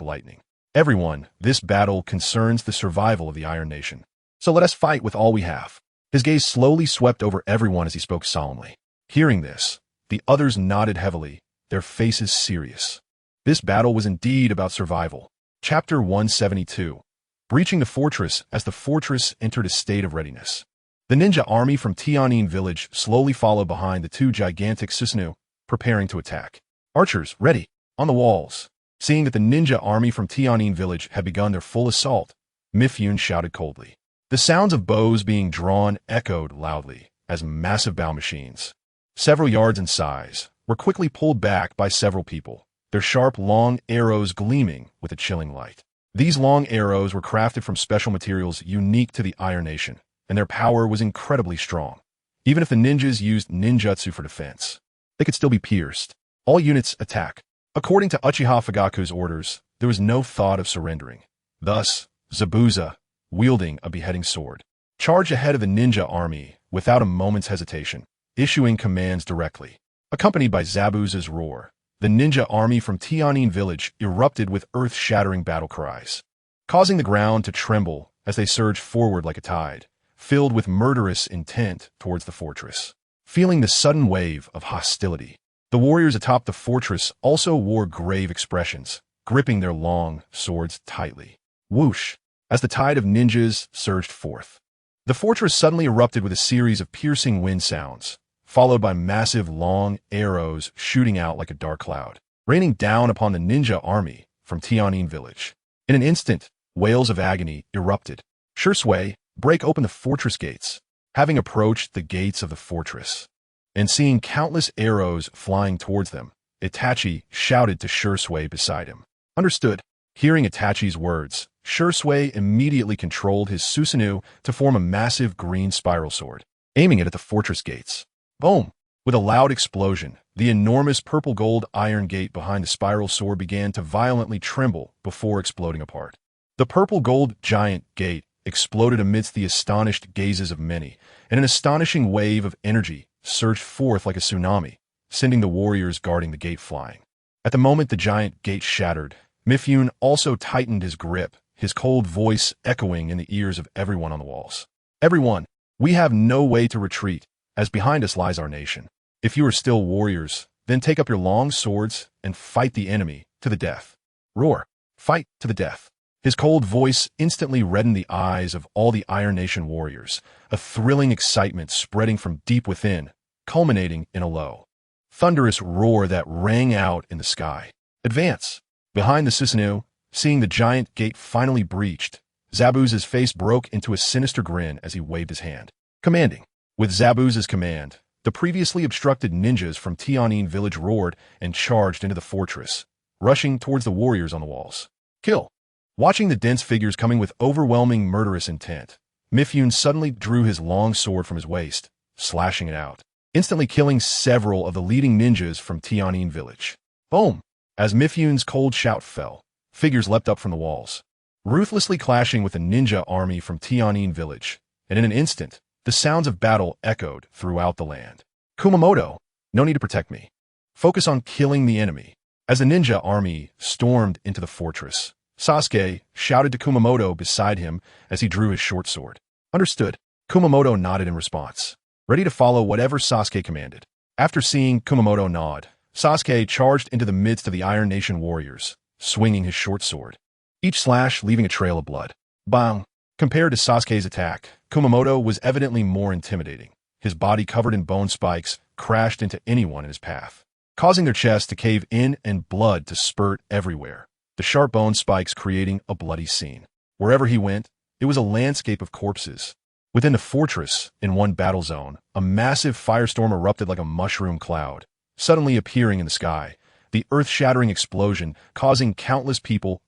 lightning. "Everyone, this battle concerns the survival of the Iron Nation. So let us fight with all we have." His gaze slowly swept over everyone as he spoke solemnly. Hearing this, the others nodded heavily, their faces serious. This battle was indeed about survival. Chapter 172. Breaching the fortress. As the fortress entered a state of readiness, the ninja army from Tianyin village slowly followed behind the 2 gigantic Susanoo, preparing to attack. Archers, ready, on the walls. Seeing that the ninja army from Tianyin village had begun their full assault, Mifyun shouted coldly. The sounds of bows being drawn echoed loudly as massive bow machines, several yards in size, were quickly pulled back by several people, their sharp, long arrows gleaming with a chilling light. These long arrows were crafted from special materials unique to the Iron Nation, and their power was incredibly strong. Even if the ninjas used ninjutsu for defense, they could still be pierced. All units attack. According to Uchiha Fugaku's orders, there was no thought of surrendering. Thus, Zabuza, wielding a beheading sword, charged ahead of the ninja army without a moment's hesitation, issuing commands directly. Accompanied by Zabuza's roar, the ninja army from Tianyin village erupted with earth-shattering battle cries, causing the ground to tremble as they surged forward like a tide, filled with murderous intent towards the fortress. Feeling the sudden wave of hostility, the warriors atop the fortress also wore grave expressions, gripping their long swords tightly. Whoosh! As the tide of ninjas surged forth, the fortress suddenly erupted with a series of piercing wind sounds, followed by massive long arrows shooting out like a dark cloud, raining down upon the ninja army from Tianyin village. In an instant, wails of agony erupted. Shursui, break open the fortress gates. Having approached the gates of the fortress, and seeing countless arrows flying towards them, Itachi shouted to Shursui beside him. Understood. Hearing Itachi's words, Shursui immediately controlled his Susanoo to form a massive green spiral sword, aiming it at the fortress gates. Boom! With a loud explosion, the enormous purple-gold iron gate behind the spiral sword began to violently tremble before exploding apart. The purple-gold giant gate exploded amidst the astonished gazes of many, and an astonishing wave of energy surged forth like a tsunami, sending the warriors guarding the gate flying. At the moment the giant gate shattered, Mifyun also tightened his grip, his cold voice echoing in the ears of everyone on the walls. Everyone, We have no way to retreat, as behind us lies our nation. If you are still warriors, then take up your long swords and fight the enemy to the death. Roar. Fight to the death. His cold voice instantly reddened the eyes of all the Iron Nation warriors, a thrilling excitement spreading from deep within, culminating in a low, thunderous roar that rang out in the sky. Advance. Behind the Susanoo, seeing the giant gate finally breached, Zabuz's face broke into a sinister grin as he waved his hand. Commanding. With Zabuz's command, the previously obstructed ninjas from Tianyin village roared and charged into the fortress, rushing towards the warriors on the walls. Kill. Watching the dense figures coming with overwhelming murderous intent, Mifune suddenly drew his long sword from his waist, slashing it out, instantly killing several of the leading ninjas from Tianyin village. Boom! As Mifune's cold shout fell, figures leapt up from the walls, ruthlessly clashing with the ninja army from Tianyin village, and in an instant, the sounds of battle echoed throughout the land. Kumamoto, no need to protect me. Focus on killing the enemy. As the ninja army stormed into the fortress, Sasuke shouted to Kumamoto beside him as he drew his short sword. Understood. Kumamoto nodded in response, ready to follow whatever Sasuke commanded. After seeing Kumamoto nod, Sasuke charged into the midst of the Iron Nation warriors, swinging his short sword, each slash leaving a trail of blood. Bang! Compared to Sasuke's attack, Kumamoto was evidently more intimidating. His body covered in bone spikes crashed into anyone in his path, causing their chests to cave in and blood to spurt everywhere, the sharp bone spikes creating a bloody scene. Wherever he went, it was a landscape of corpses. Within the fortress, in one battle zone, a massive firestorm erupted like a mushroom cloud, suddenly appearing in the sky, the earth-shattering explosion causing countless people's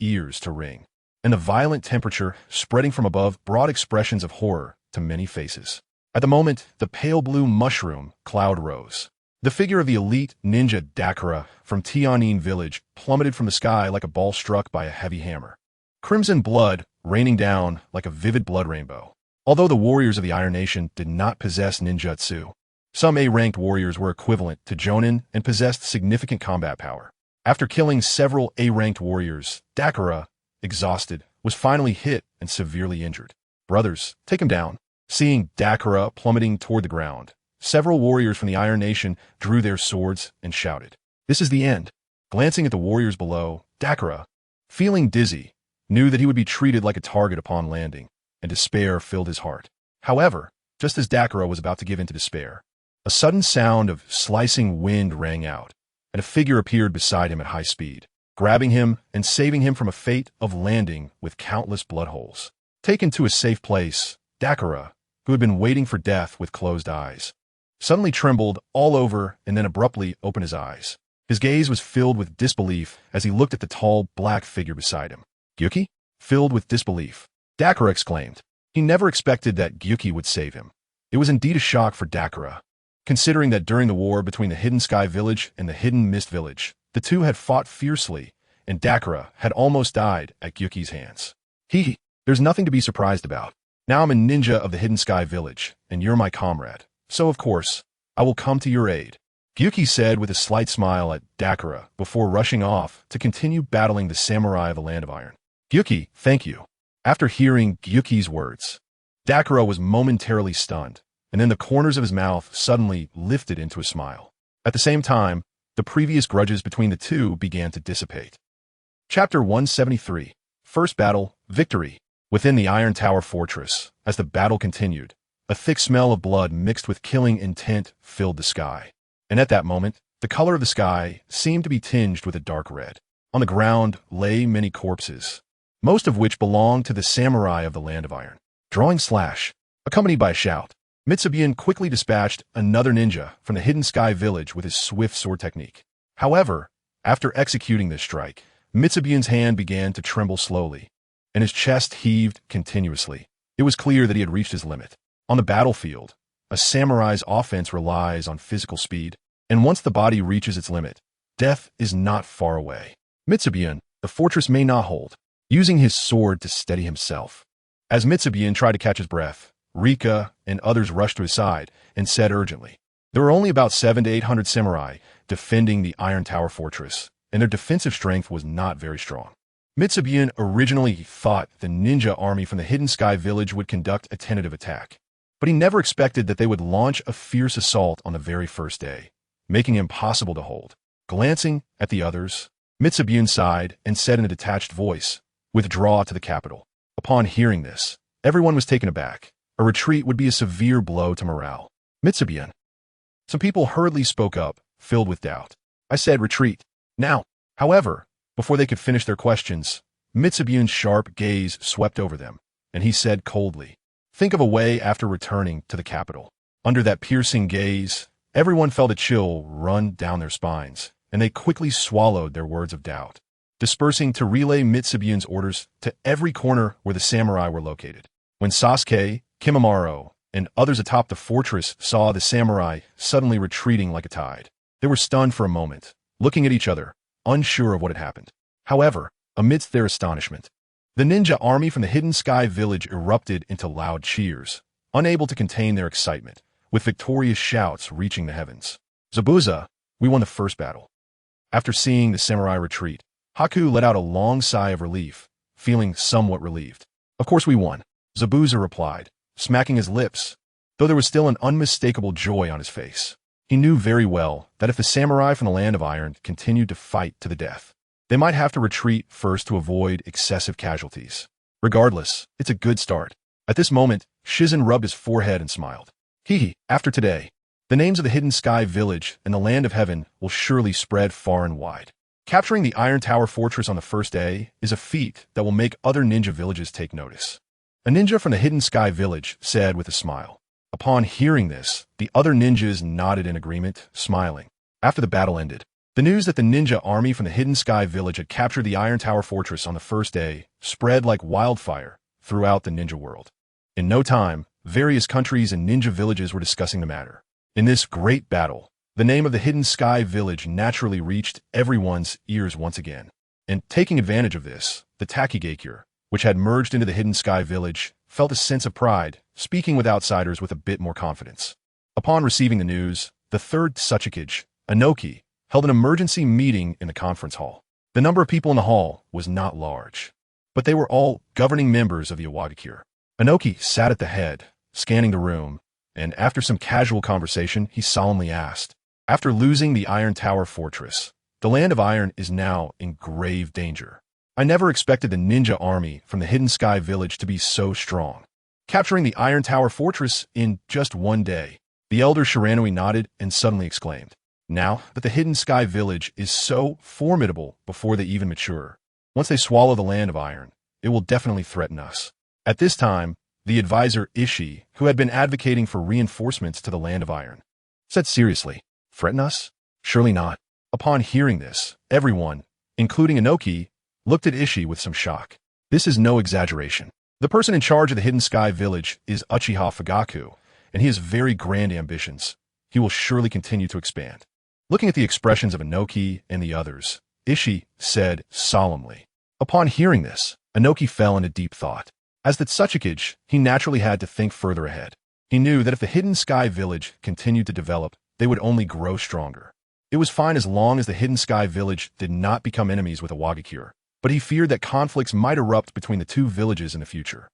ears to ring, and the violent temperature spreading from above brought expressions of horror to many faces. At the moment, the pale blue mushroom cloud rose. The figure of the elite ninja Dakara from Tianyin village plummeted from the sky like a ball struck by a heavy hammer, crimson blood raining down like a vivid blood rainbow. Although the warriors of the Iron Nation did not possess ninjutsu, some A-ranked warriors were equivalent to Jonin and possessed significant combat power. After killing several A-ranked warriors, Dakara, exhausted, was finally hit and severely injured. Brothers, take him down. Seeing Dakara plummeting toward the ground, several warriors from the Iron Nation drew their swords and shouted, "This is the end." Glancing at the warriors below, Dakara, feeling dizzy, knew that he would be treated like a target upon landing, and despair filled his heart. However, just as Dakara was about to give in to despair, a sudden sound of slicing wind rang out, and a figure appeared beside him at high speed, grabbing him and saving him from a fate of landing with countless blood holes. Taken to a safe place, Dakara, who had been waiting for death with closed eyes, suddenly trembled all over and then abruptly opened his eyes. His gaze was filled with disbelief as he looked at the tall, black figure beside him. Gyuki? Filled with disbelief, Dakara exclaimed. He never expected that Gyuki would save him. It was indeed a shock for Dakara, considering that during the war between the Hidden Sky Village and the Hidden Mist Village, the two had fought fiercely, and Dakara had almost died at Gyuki's hands. There's nothing to be surprised about. Now I'm a ninja of the Hidden Sky Village, and you're my comrade. So, of course, I will come to your aid, Gyuki said with a slight smile at Dakara before rushing off to continue battling the samurai of the Land of Iron. Gyuki, thank you. After hearing Gyuki's words, Dakara was momentarily stunned, and then the corners of his mouth suddenly lifted into a smile. At the same time, the previous grudges between the two began to dissipate. Chapter 173. First Battle, Victory. Within the Iron Tower Fortress, as the battle continued, a thick smell of blood mixed with killing intent filled the sky. And at that moment, the color of the sky seemed to be tinged with a dark red. On the ground lay many corpses, most of which belonged to the samurai of the Land of Iron. Drawing slash, accompanied by a shout, Mitsubian quickly dispatched another ninja from the Hidden Sky Village with his swift sword technique. However, after executing this strike, Mitsubian's hand began to tremble slowly, and his chest heaved continuously. It was clear that he had reached his limit. On the battlefield, a samurai's offense relies on physical speed, and once the body reaches its limit, death is not far away. Mitsubian, the fortress may not hold, using his sword to steady himself. As Mitsubian tried to catch his breath, Rika and others rushed to his side and said urgently, there were only about 700 to 800 samurai defending the Iron Tower Fortress, and their defensive strength was not very strong. Mitsubian originally thought the ninja army from the Hidden Sky Village would conduct a tentative attack. But he never expected that they would launch a fierce assault on the very first day, making it impossible to hold. Glancing at the others, Mitsubun sighed and said in a detached voice, "Withdraw to the capital." Upon hearing this, everyone was taken aback. A retreat would be a severe blow to morale. Mitsubun. Some people hurriedly spoke up, filled with doubt. I said retreat. Now. However, before they could finish their questions, Mitsubun's sharp gaze swept over them, and he said coldly, "Think of a way after returning to the capital." Under that piercing gaze, everyone felt a chill run down their spines, and they quickly swallowed their words of doubt, dispersing to relay Mitsubun's orders to every corner where the samurai were located. When Sasuke, Kimimaro, and others atop the fortress saw the samurai suddenly retreating like a tide, they were stunned for a moment, looking at each other, unsure of what had happened. However, amidst their astonishment, the ninja army from the Hidden Sky village erupted into loud cheers, unable to contain their excitement, with victorious shouts reaching the heavens. "Zabuza, we won the first battle." After seeing the samurai retreat, Haku let out a long sigh of relief, feeling somewhat relieved. "Of course we won," Zabuza replied, smacking his lips, though there was still an unmistakable joy on his face. He knew very well that if the samurai from the Land of Iron continued to fight to the death, they might have to retreat first to avoid excessive casualties. Regardless, it's a good start. At this moment, Shizen rubbed his forehead and smiled. Hee, after today, the names of the Hidden Sky village and the Land of Heaven will surely spread far and wide. Capturing the Iron Tower Fortress on the first day is a feat that will make other ninja villages take notice. A ninja from the Hidden Sky village said with a smile. Upon hearing this, the other ninjas nodded in agreement, smiling. After the battle ended, the news that the ninja army from the Hidden Sky village had captured the Iron Tower Fortress on the first day spread like wildfire throughout the ninja world. In no time, various countries and ninja villages were discussing the matter. In this great battle, the name of the Hidden Sky village naturally reached everyone's ears once again. And taking advantage of this, the Takigakure, which had merged into the Hidden Sky village, felt a sense of pride, speaking with outsiders with a bit more confidence. Upon receiving the news, the third Tsuchikage, Inoki, held an emergency meeting in the conference hall. The number of people in the hall was not large, but they were all governing members of the Iwagakure. Inoki sat at the head, scanning the room, and after some casual conversation, he solemnly asked, "After losing the Iron Tower Fortress, the Land of Iron is now in grave danger. I never expected the ninja army from the Hidden Sky village to be so strong. Capturing the Iron Tower Fortress in just one day." The elder Shiranui nodded and suddenly exclaimed, "Now that the Hidden Sky village is so formidable before they even mature, once they swallow the Land of Iron, it will definitely threaten us." At this time, the advisor Ishii, who had been advocating for reinforcements to the Land of Iron, said seriously, "Threaten us? Surely not." Upon hearing this, everyone, including Inoki, looked at Ishii with some shock. This is no exaggeration. The person in charge of the Hidden Sky village is Uchiha Fugaku, and he has very grand ambitions. He will surely continue to expand. Looking at the expressions of Inoki and the others, Ishii said solemnly. Upon hearing this, Inoki fell into deep thought. As the Tsuchikage, he naturally had to think further ahead. He knew that if the Hidden Sky village continued to develop, they would only grow stronger. It was fine as long as the Hidden Sky village did not become enemies with Iwagakure, but he feared that conflicts might erupt between the two villages in the future.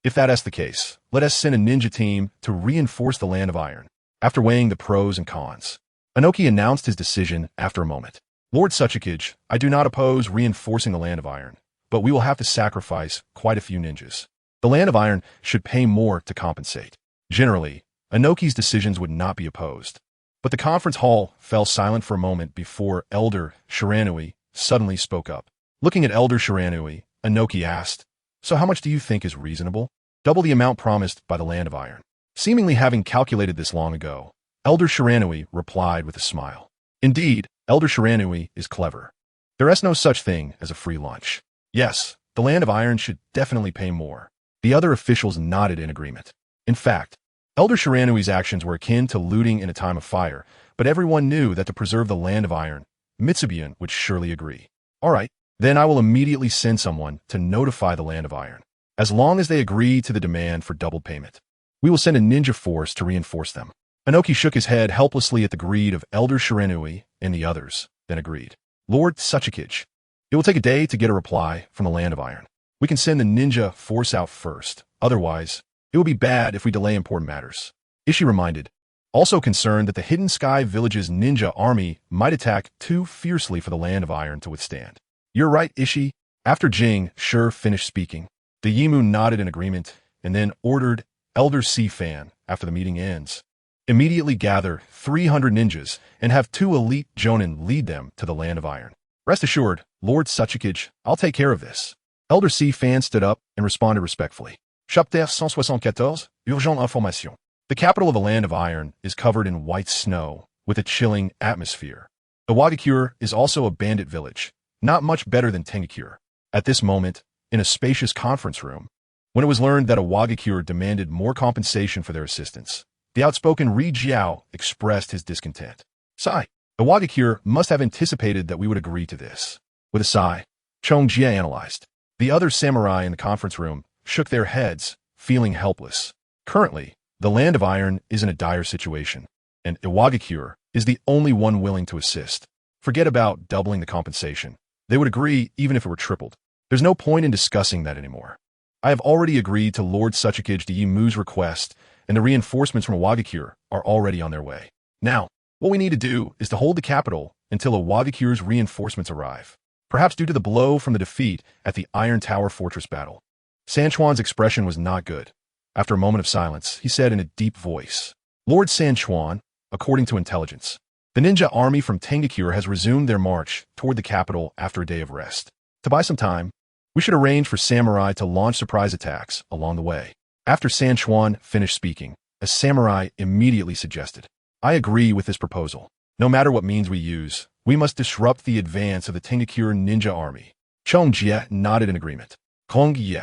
If that is the case, let us send a ninja team to reinforce the Land of Iron. After weighing the pros and cons, Inoki announced his decision after a moment. "Lord Tsuchikage, I do not oppose reinforcing the Land of Iron, but we will have to sacrifice quite a few ninjas. The Land of Iron should pay more to compensate." Generally, Inoki's decisions would not be opposed, but the conference hall fell silent for a moment before Elder Shiranui suddenly spoke up. Looking at Elder Shiranui, Inoki asked, "So how much do you think is reasonable?" "Double the amount promised by the Land of Iron." Seemingly having calculated this long ago, Elder Shiranui replied with a smile. Indeed, Elder Shiranui is clever. There is no such thing as a free lunch. Yes, the Land of Iron should definitely pay more. The other officials nodded in agreement. In fact, Elder Shiranui's actions were akin to looting in a time of fire, but everyone knew that to preserve the Land of Iron, Mitsubun would surely agree. "All right, then I will immediately send someone to notify the Land of Iron. As long as they agree to the demand for double payment, we will send a ninja force to reinforce them." Inoki shook his head helplessly at the greed of Elder Shiranui and the others, then agreed. "Lord Tsuchikage, it will take a day to get a reply from the Land of Iron. We can send the ninja force out first. Otherwise, It would be bad if we delay important matters. Ishi reminded, also concerned that the Hidden Sky Village's ninja army might attack too fiercely for the Land of Iron to withstand. You're right, Ishi. After Jing Shi finished speaking, the Yimu nodded in agreement and then ordered Elder Fan, after the meeting ends, immediately gather 300 ninjas and have 2 elite jonin lead them to the Land of Iron. Rest assured, Lord Sasuke, I'll take care of this. Elder Fan stood up and responded respectfully. Chapitre 174, Urgent Information. The capital of the Land of Iron is covered in white snow, with a chilling atmosphere. Iwagakure is also a bandit village, not much better than Tengakure. At this moment, in a spacious conference room, when it was learned that Iwagakure demanded more compensation for their assistance, the outspoken Ri Jiao expressed his discontent. Sigh. Iwagakure must have anticipated that we would agree to this. With a sigh, Chong Jie analyzed. The other samurai in the conference room shook their heads, feeling helpless. Currently, the Land of Iron is in a dire situation, and Iwagakure is the only one willing to assist. Forget about doubling the compensation. They would agree even if it were tripled. There's no point in discussing that anymore. I have already agreed to Lord Sasuke Yimu's request, and the reinforcements from Iwagakure are already on their way. Now, what we need to do is to hold the capital until Iwagakure's reinforcements arrive, perhaps due to the blow from the defeat at the Iron Tower Fortress battle. Sanchuan's expression was not good. After a moment of silence, he said in a deep voice, Lord Sanchuan, according to intelligence, the ninja army from Tengakure has resumed their march toward the capital after a day of rest. To buy some time, we should arrange for samurai to launch surprise attacks along the way. After Sanchuan finished speaking, a samurai immediately suggested, I agree with this proposal. No matter what means we use, we must disrupt the advance of the Tengakure ninja army. Chong Jie nodded in agreement. Kong Ye,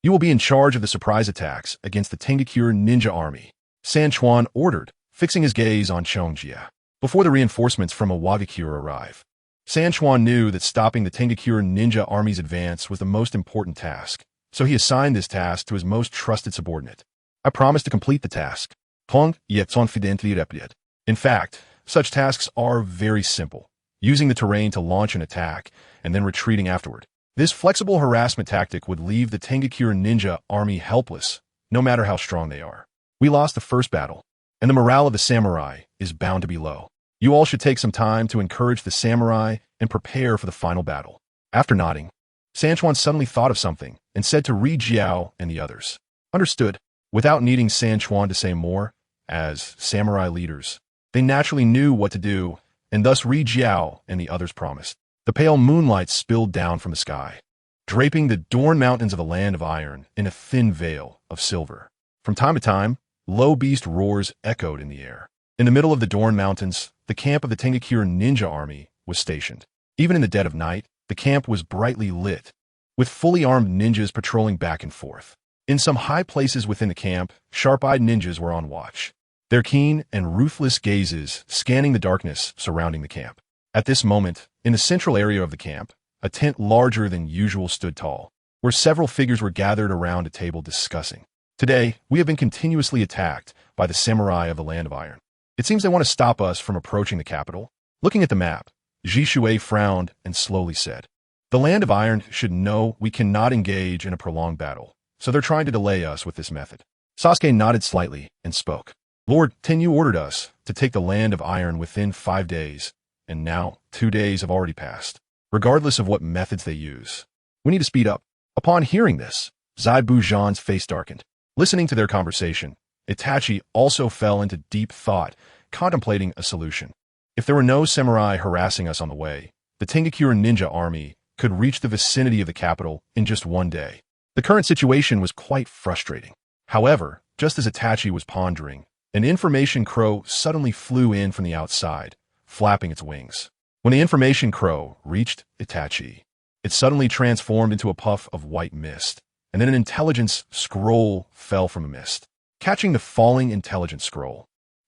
you will be in charge of the surprise attacks against the Tengakure ninja army, Sanchuan ordered, fixing his gaze on Chong Jie. Before the reinforcements from Iwagakure arrive, Sanchuan knew that stopping the Tengakure ninja army's advance was the most important task, so he assigned this task to his most trusted subordinate. I promise to complete the task. Kong Ye confidently replied. In fact, such tasks are very simple, using the terrain to launch an attack and then retreating afterward. This flexible harassment tactic would leave the Tengakure ninja army helpless, no matter how strong they are. We lost the first battle, and the morale of the samurai is bound to be low. You all should take some time to encourage the samurai and prepare for the final battle. After nodding, Sanchuan suddenly thought of something and said to Ri Jiao and the others, Understood. Without needing Sanchuan to say more, as samurai leaders, they naturally knew what to do, and thus Ri Jiao and the others promised. The pale moonlight spilled down from the sky, draping the Dorn Mountains of the Land of Iron in a thin veil of silver. From time to time, low beast roars echoed in the air. In the middle of the Dorn Mountains, the camp of the Tengakure ninja army was stationed. Even in the dead of night, the camp was brightly lit, with fully armed ninjas patrolling back and forth. In some high places within the camp, sharp-eyed ninjas were on watch, their keen and ruthless gazes scanning the darkness surrounding the camp. At this moment, in the central area of the camp, a tent larger than usual stood tall, where several figures were gathered around a table discussing. Today, we have been continuously attacked by the samurai of the Land of Iron. It seems they want to stop us from approaching the capital. Looking at the map, Ji Shui frowned and slowly said, The Land of Iron should know we cannot engage in a prolonged battle, so they're trying to delay us with this method. Sasuke nodded slightly and spoke. Lord Tenyu ordered us to take the Land of Iron within 5 days, and now 2 days have already passed. Regardless of what methods they use, we need to speed up. Upon hearing this, Zai Bujan's face darkened. Listening to their conversation, Itachi also fell into deep thought, contemplating a solution. If there were no samurai harassing us on the way, the Tengakure ninja army could reach the vicinity of the capital in just 1 day. The current situation was quite frustrating. However, just as Itachi was pondering, an information crow suddenly flew in from the outside, flapping its wings. When the information crow reached Itachi, it suddenly transformed into a puff of white mist, and then an intelligence scroll fell from the mist. Catching the falling intelligence scroll,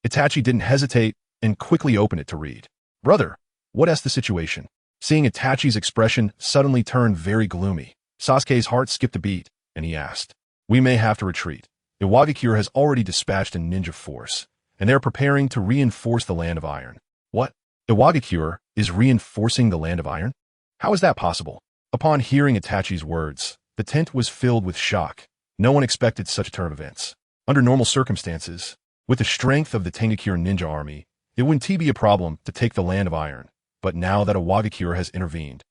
Itachi didn't hesitate and quickly opened it to read. Brother, what's the situation? Seeing Itachi's expression suddenly turn very gloomy, Sasuke's heart skipped a beat, and he asked, We may have to retreat. Iwagakure has already dispatched a ninja force, and they're preparing to reinforce the Land of Iron. What? Iwagakure is reinforcing the Land of Iron? How is that possible? Upon hearing Itachi's words, the tent was filled with shock. No one expected such a turn of events. Under normal circumstances, with the strength of the Tengakure ninja army, it wouldn't be a problem to take the Land of Iron, but now that a Wagakure has intervened,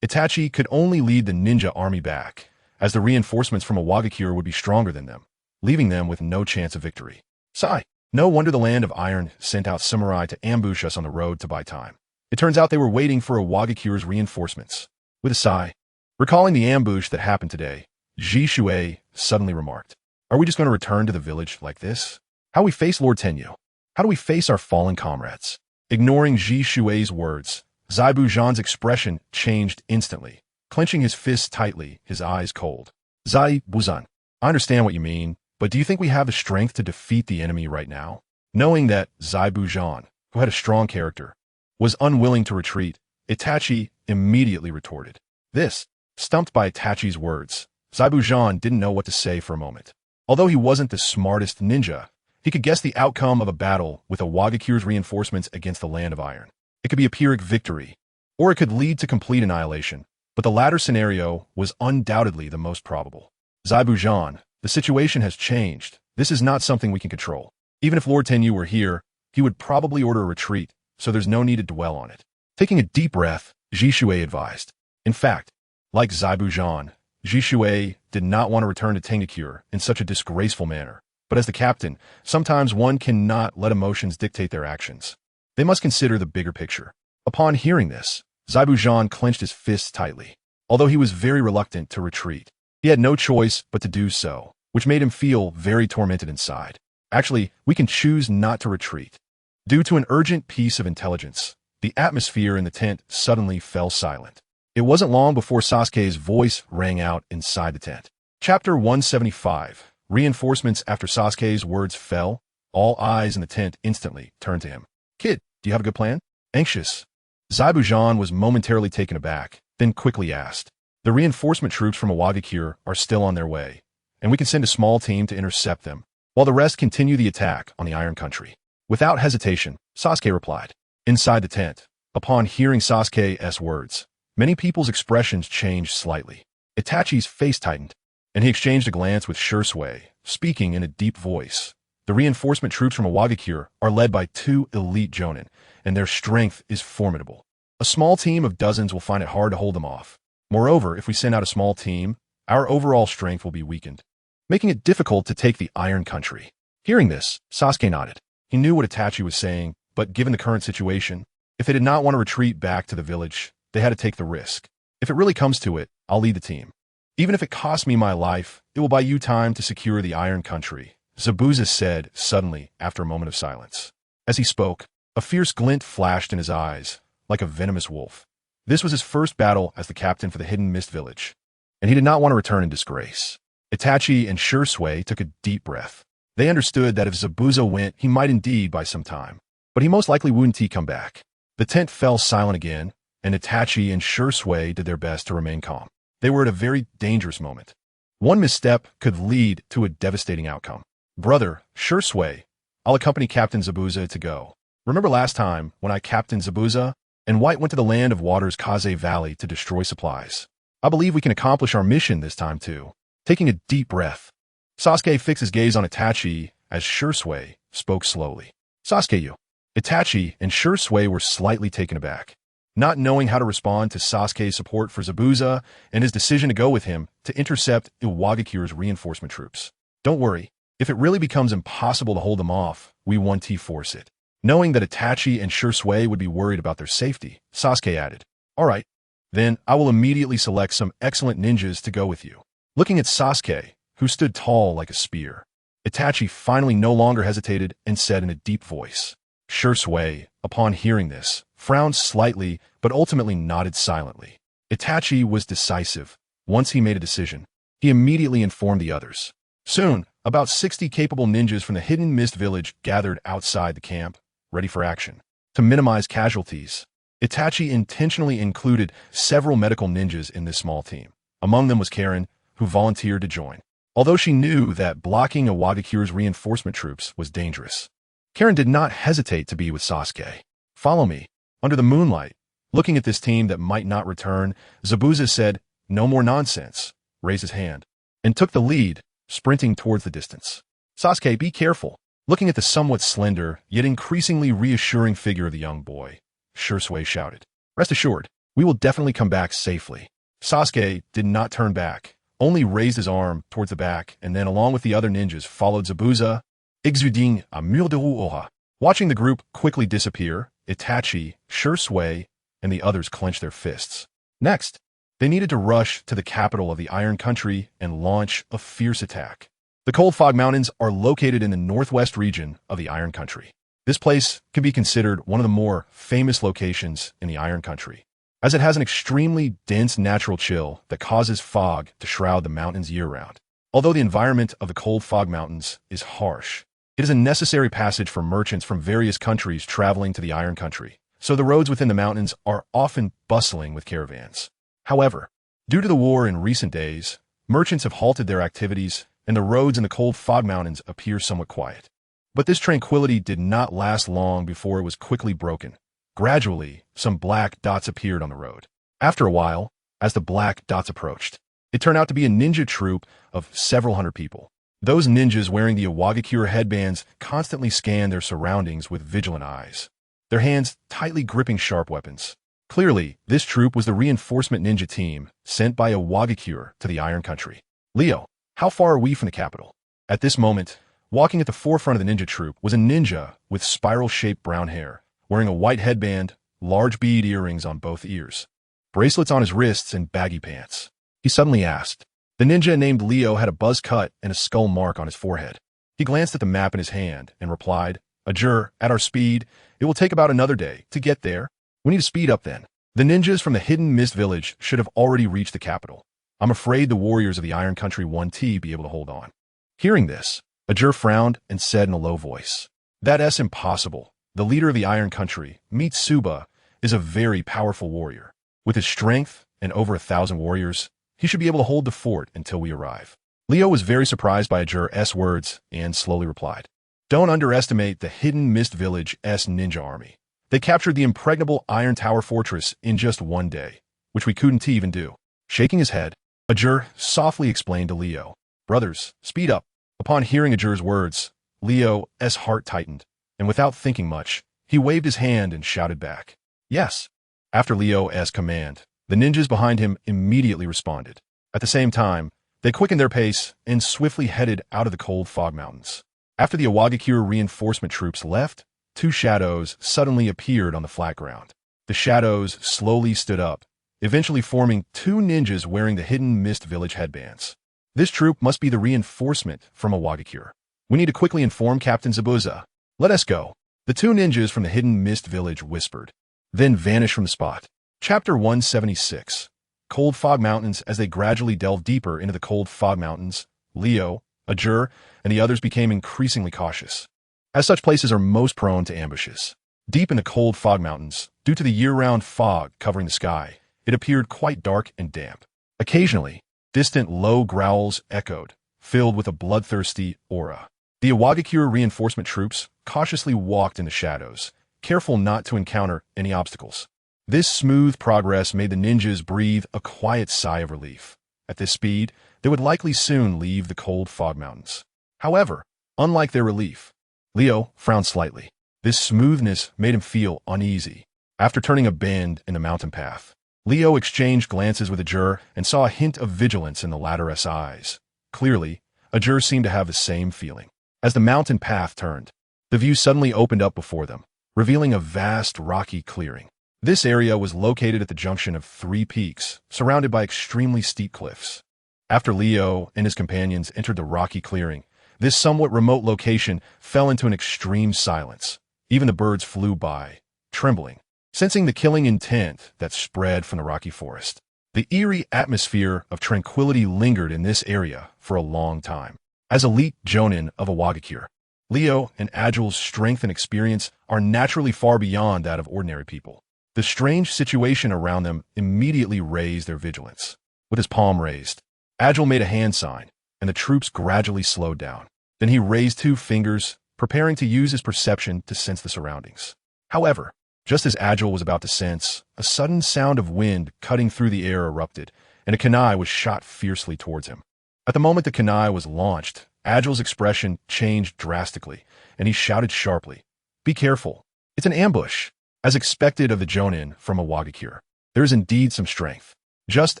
Itachi could only lead the ninja army back, as the reinforcements from a Wagakure would be stronger than them, leaving them with no chance of victory. Sigh. No wonder the Land of Iron sent out samurai to ambush us on the road to buy time. It turns out they were waiting for a Wagakure's reinforcements. With a sigh, recalling the ambush that happened today, Ji Shui suddenly remarked, "Are we just going to return to the village like this? How do we face Lord Tenyu? How do we face our fallen comrades?" Ignoring Ji Shui's words, Zaibu Zhan's expression changed instantly, clenching his fists tightly, his eyes cold. "Zaibu Zhan, I understand what you mean, but do you think we have the strength to defeat the enemy right now?" Knowing that Zaibu Zhan, who had a strong character, was unwilling to retreat, Itachi immediately retorted. This, stumped by Itachi's words, Zaibu Zhan didn't know what to say for a moment. Although he wasn't the smartest ninja, he could guess the outcome of a battle with a Wagakure's reinforcements against the Land of Iron. It could be a Pyrrhic victory, or it could lead to complete annihilation, but the latter scenario was undoubtedly the most probable. "Zaibu Zhan, the situation has changed. This is not something we can control. Even if Lord Tenyu were here, he would probably order a retreat, so there's no need to dwell on it." Taking a deep breath, Ji Shui advised. In fact, like Zaibu Zhan, Ji Shui did not want to return to Tengakure in such a disgraceful manner. But as the captain, sometimes one cannot let emotions dictate their actions. They must consider the bigger picture. Upon hearing this, Zaibu Zhan clenched his fists tightly. Although he was very reluctant to retreat, he had no choice but to do so, which made him feel very tormented inside. Actually, we can choose not to retreat. Due to an urgent piece of intelligence, the atmosphere in the tent suddenly fell silent. It wasn't long before Sasuke's voice rang out inside the tent. Chapter 175. Reinforcements. After Sasuke's words fell, all eyes in the tent instantly turned to him. "Kid, do you have a good plan?" Anxious, Zaibu Zhan was momentarily taken aback, then quickly asked. "The reinforcement troops from Wagakure are still on their way, and we can send a small team to intercept them, while the rest continue the attack on the Iron Country." Without hesitation, Sasuke replied. Inside the tent, upon hearing Sasuke's words, many people's expressions changed slightly. Itachi's face tightened, and he exchanged a glance with Shursui, speaking in a deep voice. "The reinforcement troops from Wagakure are led by 2 elite jonin, and their strength is formidable. A small team of dozens will find it hard to hold them off. Moreover, if we send out a small team, our overall strength will be weakened, making it difficult to take the Iron Country." Hearing this, Sasuke nodded. He knew what Itachi was saying, but given the current situation, if they did not want to retreat back to the village, they had to take the risk. "If it really comes to it, I'll lead the team. Even if it costs me my life, it will buy you time to secure the Iron Country," Zabuza said suddenly after a moment of silence. As he spoke, a fierce glint flashed in his eyes, like a venomous wolf. This was his first battle as the captain for the Hidden Mist Village, and he did not want to return in disgrace. Itachi and Shursui took a deep breath. They understood that if Zabuza went, he might indeed buy some time, but he most likely wouldn't come back. The tent fell silent again, and Itachi and Shursui did their best to remain calm. They were at a very dangerous moment. One misstep could lead to a devastating outcome. "Brother, Shursui, I'll accompany Captain Zabuza to go. Remember last time when I captained Zabuza and White went to the Land of Water's Kaze Valley to destroy supplies? I believe we can accomplish our mission this time too." Taking a deep breath, Sasuke fixed his gaze on Itachi as Shursui spoke slowly. "Sasuke, you." Itachi and Shursui were slightly taken aback, not knowing how to respond to Sasuke's support for Zabuza and his decision to go with him to intercept Iwagakure's reinforcement troops. "Don't worry, if it really becomes impossible to hold them off, we won't force it." Knowing that Itachi and Shursui would be worried about their safety, Sasuke added, "All right, then I will immediately select some excellent ninjas to go with you." Looking at Sasuke, who stood tall like a spear, Itachi finally no longer hesitated and said in a deep voice. Shursui, upon hearing this, frowned slightly but ultimately nodded silently. Itachi was decisive. Once he made a decision, he immediately informed the others. Soon, about 60 capable ninjas from the Hidden Mist Village gathered outside the camp, ready for action. To minimize casualties, Itachi intentionally included several medical ninjas in this small team. Among them was Karen, who volunteered to join. Although she knew that blocking Iwagakure's reinforcement troops was dangerous, Karen did not hesitate to be with Sasuke. "Follow me." Under the moonlight, looking at this team that might not return, Zabuza said, "No more nonsense," raised his hand, and took the lead, sprinting towards the distance. Sasuke, be careful. Looking at the somewhat slender, yet increasingly reassuring figure of the young boy, SasSasuke shouted. Rest assured, we will definitely come back safely. Sasuke did not turn back, only raised his arm towards the back, and then along with the other ninjas followed Zabuza, exuding a mur de aura. Watching the group quickly disappear, Itachi, SasSasuke, and the others clenched their fists. Next, they needed to rush to the capital of the Iron Country and launch a fierce attack. The Cold Fog Mountains are located in the northwest region of the Iron Country. This place can be considered one of the more famous locations in the Iron Country, as it has an extremely dense natural chill that causes fog to shroud the mountains year-round. Although the environment of the Cold Fog Mountains is harsh, it is a necessary passage for merchants from various countries traveling to the Iron Country, so the roads within the mountains are often bustling with caravans. However, due to the war in recent days, merchants have halted their activities and the roads in the Cold Fog Mountains appear somewhat quiet. But this tranquility did not last long before it was quickly broken. Gradually, some black dots appeared on the road. After a while, as the black dots approached, it turned out to be a ninja troop of several hundred people. Those ninjas wearing the Iwagakure headbands constantly scanned their surroundings with vigilant eyes, their hands tightly gripping sharp weapons. Clearly, this troop was the reinforcement ninja team sent by Iwagakure to the Iron Country. Leo, how far are we from the capital? At this moment, walking at the forefront of the ninja troop was a ninja with spiral-shaped brown hair, wearing a white headband, large bead earrings on both ears, bracelets on his wrists, and baggy pants. He suddenly asked. The ninja named Leo had a buzz cut and a skull mark on his forehead. He glanced at the map in his hand and replied, Ajur, at our speed, it will take about another day to get there. We need to speed up then. The ninjas from the Hidden Mist Village should have already reached the capital. I'm afraid the warriors of the Iron Country 1T be able to hold on. Hearing this, Ajur frowned and said in a low voice, That's impossible. The leader of the Iron Country, Mitsuba, is a very powerful warrior. With his strength and over 1,000 warriors, he should be able to hold the fort until we arrive. Leo was very surprised by Ajur's words and slowly replied, Don't underestimate the Hidden Mist Village's ninja army. They captured the impregnable Iron Tower Fortress in just one day, which we couldn't even do. Shaking his head, Ajur softly explained to Leo, Brothers, speed up. Upon hearing Ajur's words, Leo's heart tightened, and without thinking much, he waved his hand and shouted back, Yes. After Leo's command, the ninjas behind him immediately responded. At the same time, they quickened their pace and swiftly headed out of the Cold Fog Mountains. After the Iwagakure reinforcement troops left, two shadows suddenly appeared on the flat ground. The shadows slowly stood up, eventually forming two ninjas wearing the Hidden Mist Village headbands. This troop must be the reinforcement from Iwagakure. We need to quickly inform Captain Zabuza. Let us go. The two ninjas from the Hidden Mist Village whispered, then vanished from the spot. Chapter 176. Cold Fog Mountains. As they gradually delved deeper into the Cold Fog Mountains, Leo, Ajur, and the others became increasingly cautious, as such places are most prone to ambushes. Deep in the Cold Fog Mountains, due to the year-round fog covering the sky, it appeared quite dark and damp. Occasionally, distant low growls echoed, filled with a bloodthirsty aura. The Iwagakure reinforcement troops cautiously walked in the shadows, careful not to encounter any obstacles. This smooth progress made the ninjas breathe a quiet sigh of relief. At this speed, they would likely soon leave the Cold Fog Mountains. However, unlike their relief, Leo frowned slightly. This smoothness made him feel uneasy. After turning a bend in the mountain path, Leo exchanged glances with Ajur and saw a hint of vigilance in the latter's eyes. Clearly, Ajur seemed to have the same feeling. As the mountain path turned, the view suddenly opened up before them, revealing a vast rocky clearing. This area was located at the junction of three peaks, surrounded by extremely steep cliffs. After Leo and his companions entered the rocky clearing, this somewhat remote location fell into an extreme silence. Even the birds flew by, trembling, sensing the killing intent that spread from the rocky forest. The eerie atmosphere of tranquility lingered in this area for a long time. As elite jonin of Iwagakure, Leo and Ajul's strength and experience are naturally far beyond that of ordinary people. The strange situation around them immediately raised their vigilance. With his palm raised, Ajul made a hand sign, and the troops gradually slowed down. Then he raised two fingers, preparing to use his perception to sense the surroundings. However, just as Ajul was about to sense, a sudden sound of wind cutting through the air erupted, and a kunai was shot fiercely towards him. At the moment the kunai was launched, Agile's expression changed drastically, and he shouted sharply, "Be careful. It's an ambush." As expected of the Jonin from a Wagakure, there is indeed some strength. Just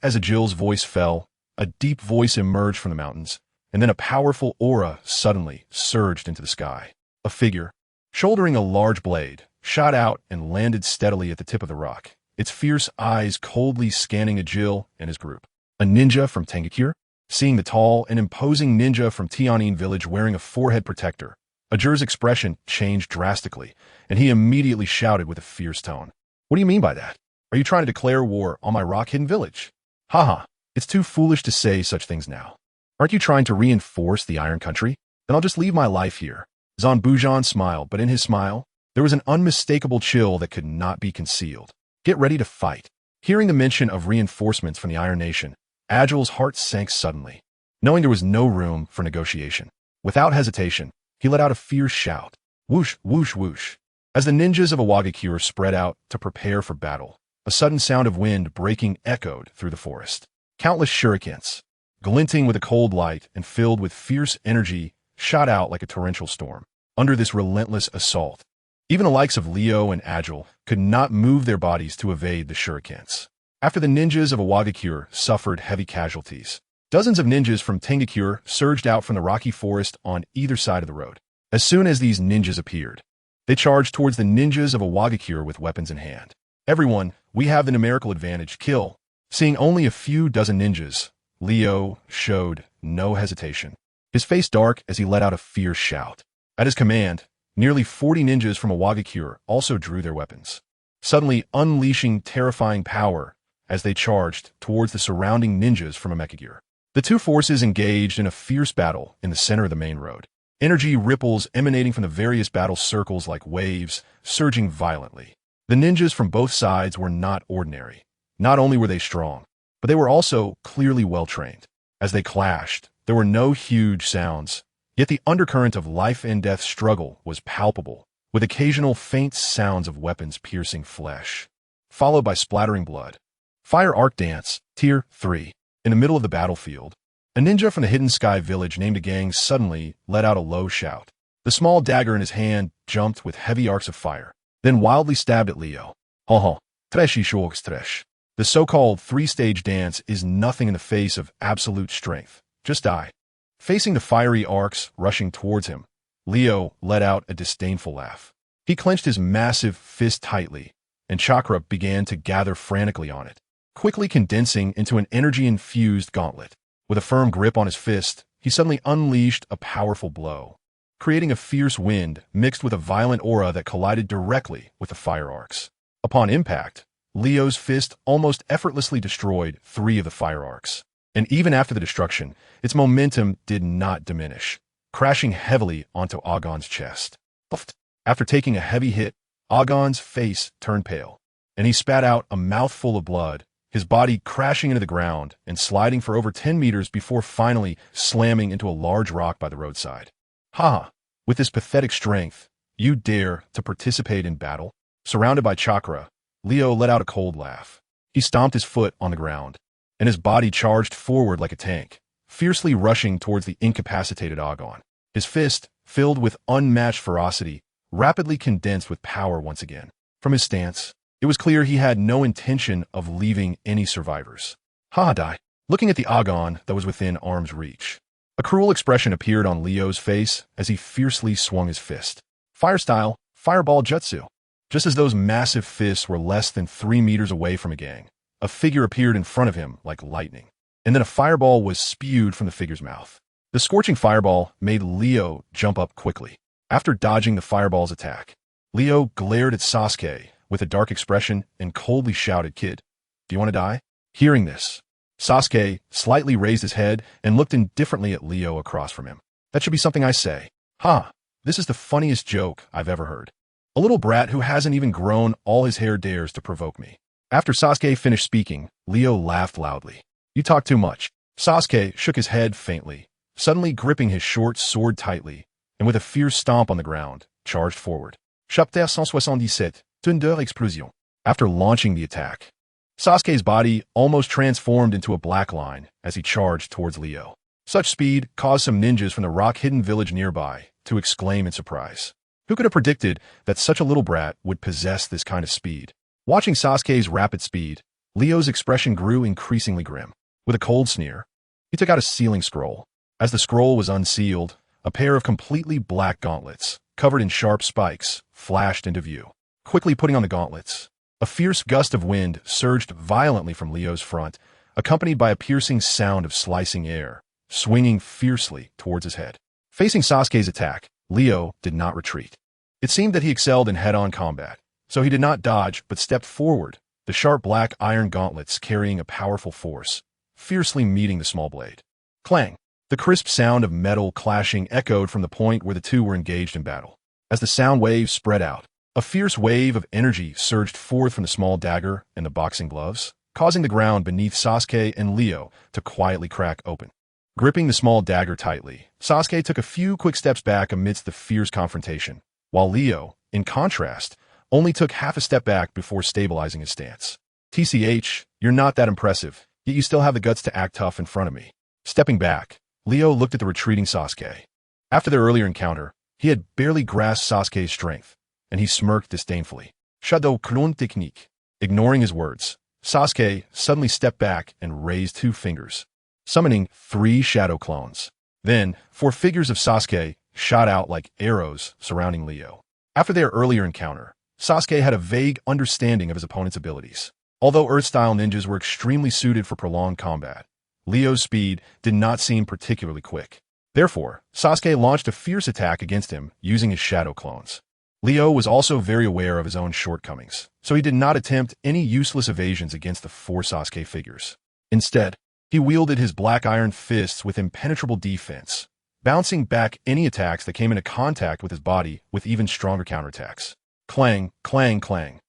as Agile's voice fell, a deep voice emerged from the mountains, and then a powerful aura suddenly surged into the sky. A figure, shouldering a large blade, shot out and landed steadily at the tip of the rock, its fierce eyes coldly scanning Agile and his group. A ninja from Tengakure? Seeing the tall and imposing ninja from Tianyin village wearing a forehead protector, Agile's expression changed drastically, and he immediately shouted with a fierce tone. "What do you mean by that? Are you trying to declare war on my rock-hidden village? Haha, it's too foolish to say such things now. Aren't you trying to reinforce the Iron Country? Then I'll just leave my life here." Zan Bujan smiled, but in his smile, there was an unmistakable chill that could not be concealed. "Get ready to fight." Hearing the mention of reinforcements from the Iron Nation, Agile's heart sank suddenly, knowing there was no room for negotiation. Without hesitation, he let out a fierce shout. Whoosh, whoosh, whoosh. As the ninjas of Awagakure spread out to prepare for battle, a sudden sound of wind breaking echoed through the forest. Countless shurikens, glinting with a cold light and filled with fierce energy, shot out like a torrential storm. Under this relentless assault, even the likes of Leo and Agile could not move their bodies to evade the shurikens. After the ninjas of Awagakure suffered heavy casualties, dozens of ninjas from Tengakure surged out from the rocky forest on either side of the road. As soon as these ninjas appeared, they charged towards the ninjas of Awagakure with weapons in hand. "Everyone, we have the numerical advantage. Kill." Seeing only a few dozen ninjas, Leo showed no hesitation, his face dark as he let out a fierce shout. At his command, nearly 40 ninjas from Awagakure also drew their weapons, suddenly unleashing terrifying power as they charged towards the surrounding ninjas from Amekagure. The two forces engaged in a fierce battle in the center of the main road. Energy ripples emanating from the various battle circles like waves, surging violently. The ninjas from both sides were not ordinary. Not only were they strong, but they were also clearly well-trained. As they clashed, there were no huge sounds, yet the undercurrent of life and death struggle was palpable, with occasional faint sounds of weapons piercing flesh, followed by splattering blood. Fire Arc Dance, Tier 3. In the middle of the battlefield, a ninja from the Hidden Sky village named Gang suddenly let out a low shout. The small dagger in his hand jumped with heavy arcs of fire, then wildly stabbed at Leo. Haha, Treshy Shulks Tresh. The so-called three-stage dance is nothing in the face of absolute strength. Just die. Facing the fiery arcs rushing towards him, Leo let out a disdainful laugh. He clenched his massive fist tightly, and chakra began to gather frantically on it, quickly condensing into an energy-infused gauntlet. With a firm grip on his fist, he suddenly unleashed a powerful blow, creating a fierce wind mixed with a violent aura that collided directly with the fire arcs. Upon impact, Leo's fist almost effortlessly destroyed 3 of the fire arcs. And even after the destruction, its momentum did not diminish, crashing heavily onto Agon's chest. After taking a heavy hit, Agon's face turned pale, and he spat out a mouthful of blood, his body crashing into the ground and sliding for over 10 meters before finally slamming into a large rock by the roadside. "Ha! With this pathetic strength, you dare to participate in battle?" Surrounded by chakra, Leo let out a cold laugh. He stomped his foot on the ground, and his body charged forward like a tank, fiercely rushing towards the incapacitated Agon. His fist, filled with unmatched ferocity, rapidly condensed with power once again. From his stance, it was clear he had no intention of leaving any survivors. "Ha-die," looking at the Agon that was within arm's reach. A cruel expression appeared on Leo's face as he fiercely swung his fist. Fire-style, fireball jutsu. Just as those massive fists were less than 3 meters away from Gang, a figure appeared in front of him like lightning, and then a fireball was spewed from the figure's mouth. The scorching fireball made Leo jump up quickly. After dodging the fireball's attack, Leo glared at Sasuke with a dark expression and coldly shouted, "Kid, do you want to die?" Hearing this, Sasuke slightly raised his head and looked indifferently at Leo across from him. "That should be something I say. Ha! This is the funniest joke I've ever heard. A little brat who hasn't even grown all his hair dares to provoke me." After Sasuke finished speaking, Leo laughed loudly. "You talk too much." Sasuke shook his head faintly, suddenly gripping his short sword tightly, and with a fierce stomp on the ground, charged forward. Chapter 177, Thunder Explosion. After launching the attack, Sasuke's body almost transformed into a black line as he charged towards Leo. Such speed caused some ninjas from the rock-hidden village nearby to exclaim in surprise. Who could have predicted that such a little brat would possess this kind of speed? Watching Sasuke's rapid speed, Leo's expression grew increasingly grim. With a cold sneer, he took out a sealing scroll. As the scroll was unsealed, a pair of completely black gauntlets, covered in sharp spikes, flashed into view. Quickly putting on the gauntlets, a fierce gust of wind surged violently from Leo's front, accompanied by a piercing sound of slicing air, swinging fiercely towards his head. Facing Sasuke's attack, Leo did not retreat. It seemed that he excelled in head-on combat, so he did not dodge but stepped forward, the sharp black iron gauntlets carrying a powerful force, fiercely meeting the small blade. Clang! The crisp sound of metal clashing echoed from the point where the two were engaged in battle. As the sound waves spread out, a fierce wave of energy surged forth from the small dagger and the boxing gloves, causing the ground beneath Sasuke and Leo to quietly crack open. Gripping the small dagger tightly, Sasuke took a few quick steps back amidst the fierce confrontation, while Leo, in contrast, only took half a step back before stabilizing his stance. TCH, you're not that impressive, yet you still have the guts to act tough in front of me. Stepping back, Leo looked at the retreating Sasuke. After their earlier encounter, he had barely grasped Sasuke's strength, and he smirked disdainfully. Shadow clone technique. Ignoring his words, Sasuke suddenly stepped back and raised 2 fingers, summoning 3 shadow clones. Then, 4 figures of Sasuke shot out like arrows surrounding Leo. After their earlier encounter, Sasuke had a vague understanding of his opponent's abilities. Although Earth-style ninjas were extremely suited for prolonged combat, Leo's speed did not seem particularly quick. Therefore, Sasuke launched a fierce attack against him using his shadow clones. Leo was also very aware of his own shortcomings, so he did not attempt any useless evasions against the 4 Sasuke figures. Instead, he wielded his black iron fists with impenetrable defense, bouncing back any attacks that came into contact with his body with even stronger counterattacks. Clang, clang, clang.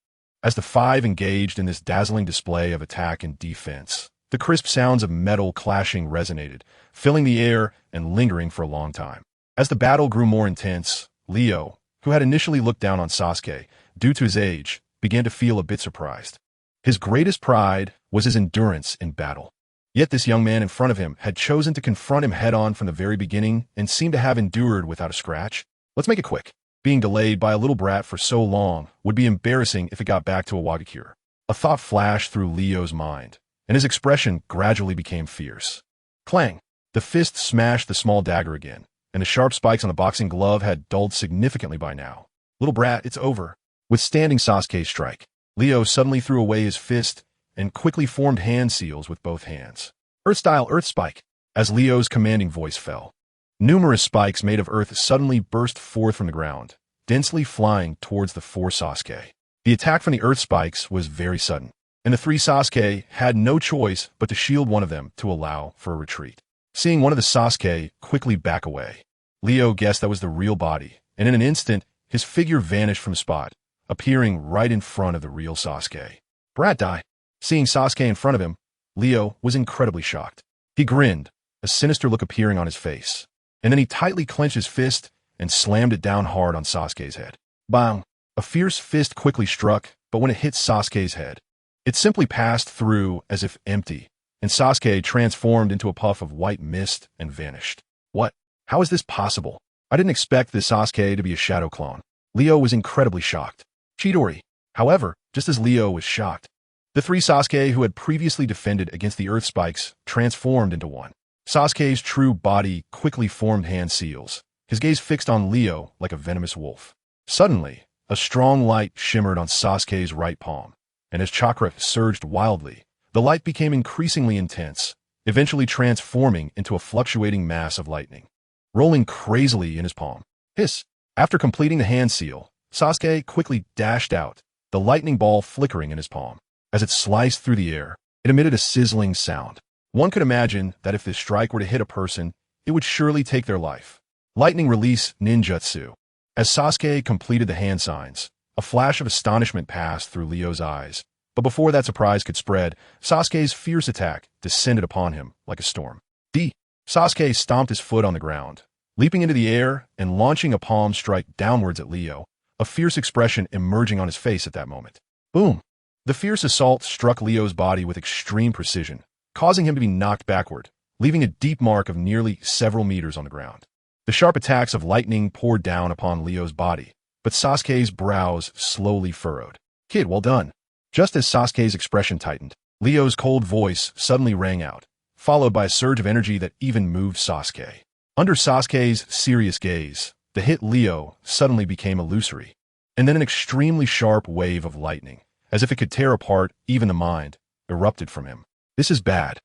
As the 5 engaged in this dazzling display of attack and defense, the crisp sounds of metal clashing resonated, filling the air and lingering for a long time. As the battle grew more intense, Leo, who had initially looked down on Sasuke due to his age, began to feel a bit surprised. His greatest pride was his endurance in battle. Yet this young man in front of him had chosen to confront him head-on from the very beginning and seemed to have endured without a scratch. Let's make it quick. Being delayed by a little brat for so long would be embarrassing if it got back to Awagakure. A thought flashed through Leo's mind, and his expression gradually became fierce. Clang! The fist smashed the small dagger again, and the sharp spikes on the boxing glove had dulled significantly by now. Little brat, it's over. Withstanding Sasuke's strike, Leo suddenly threw away his fist and quickly formed hand seals with both hands. Earth-style Earth Spike. As Leo's commanding voice fell, numerous spikes made of earth suddenly burst forth from the ground, densely flying towards the 4 Sasuke. The attack from the earth spikes was very sudden, and the 3 Sasuke had no choice but to shield one of them to allow for a retreat. Seeing one of the Sasuke quickly back away, Leo guessed that was the real body, and in an instant, his figure vanished from the spot, appearing right in front of the real Sasuke. Brat die. Seeing Sasuke in front of him, Leo was incredibly shocked. He grinned, a sinister look appearing on his face, and then he tightly clenched his fist and slammed it down hard on Sasuke's head. Bang! A fierce fist quickly struck, but when it hit Sasuke's head, it simply passed through as if empty, and Sasuke transformed into a puff of white mist and vanished. What? How is this possible? I didn't expect this Sasuke to be a shadow clone. Leo was incredibly shocked. Chidori. However, just as Leo was shocked, the 3 Sasuke who had previously defended against the earth spikes transformed into one. Sasuke's true body quickly formed hand seals, his gaze fixed on Leo like a venomous wolf. Suddenly, a strong light shimmered on Sasuke's right palm, and as chakra surged wildly, the light became increasingly intense, eventually transforming into a fluctuating mass of lightning, rolling crazily in his palm. Hiss! After completing the hand seal, Sasuke quickly dashed out, the lightning ball flickering in his palm. As it sliced through the air, it emitted a sizzling sound. One could imagine that if this strike were to hit a person, it would surely take their life. Lightning release ninjutsu. As Sasuke completed the hand signs, a flash of astonishment passed through Leo's eyes, but before that surprise could spread, Sasuke's fierce attack descended upon him like a storm. Sasuke stomped his foot on the ground, leaping into the air and launching a palm strike downwards at Leo, a fierce expression emerging on his face at that moment. Boom! The fierce assault struck Leo's body with extreme precision, causing him to be knocked backward, leaving a deep mark of nearly several meters on the ground. The sharp attacks of lightning poured down upon Leo's body, but Sasuke's brows slowly furrowed. "Kid, well done." Just as Sasuke's expression tightened, Leo's cold voice suddenly rang out, followed by a surge of energy that even moved Sasuke. Under Sasuke's serious gaze, the hit Leo suddenly became illusory, and then an extremely sharp wave of lightning, as if it could tear apart even the mind, erupted from him. "This is bad.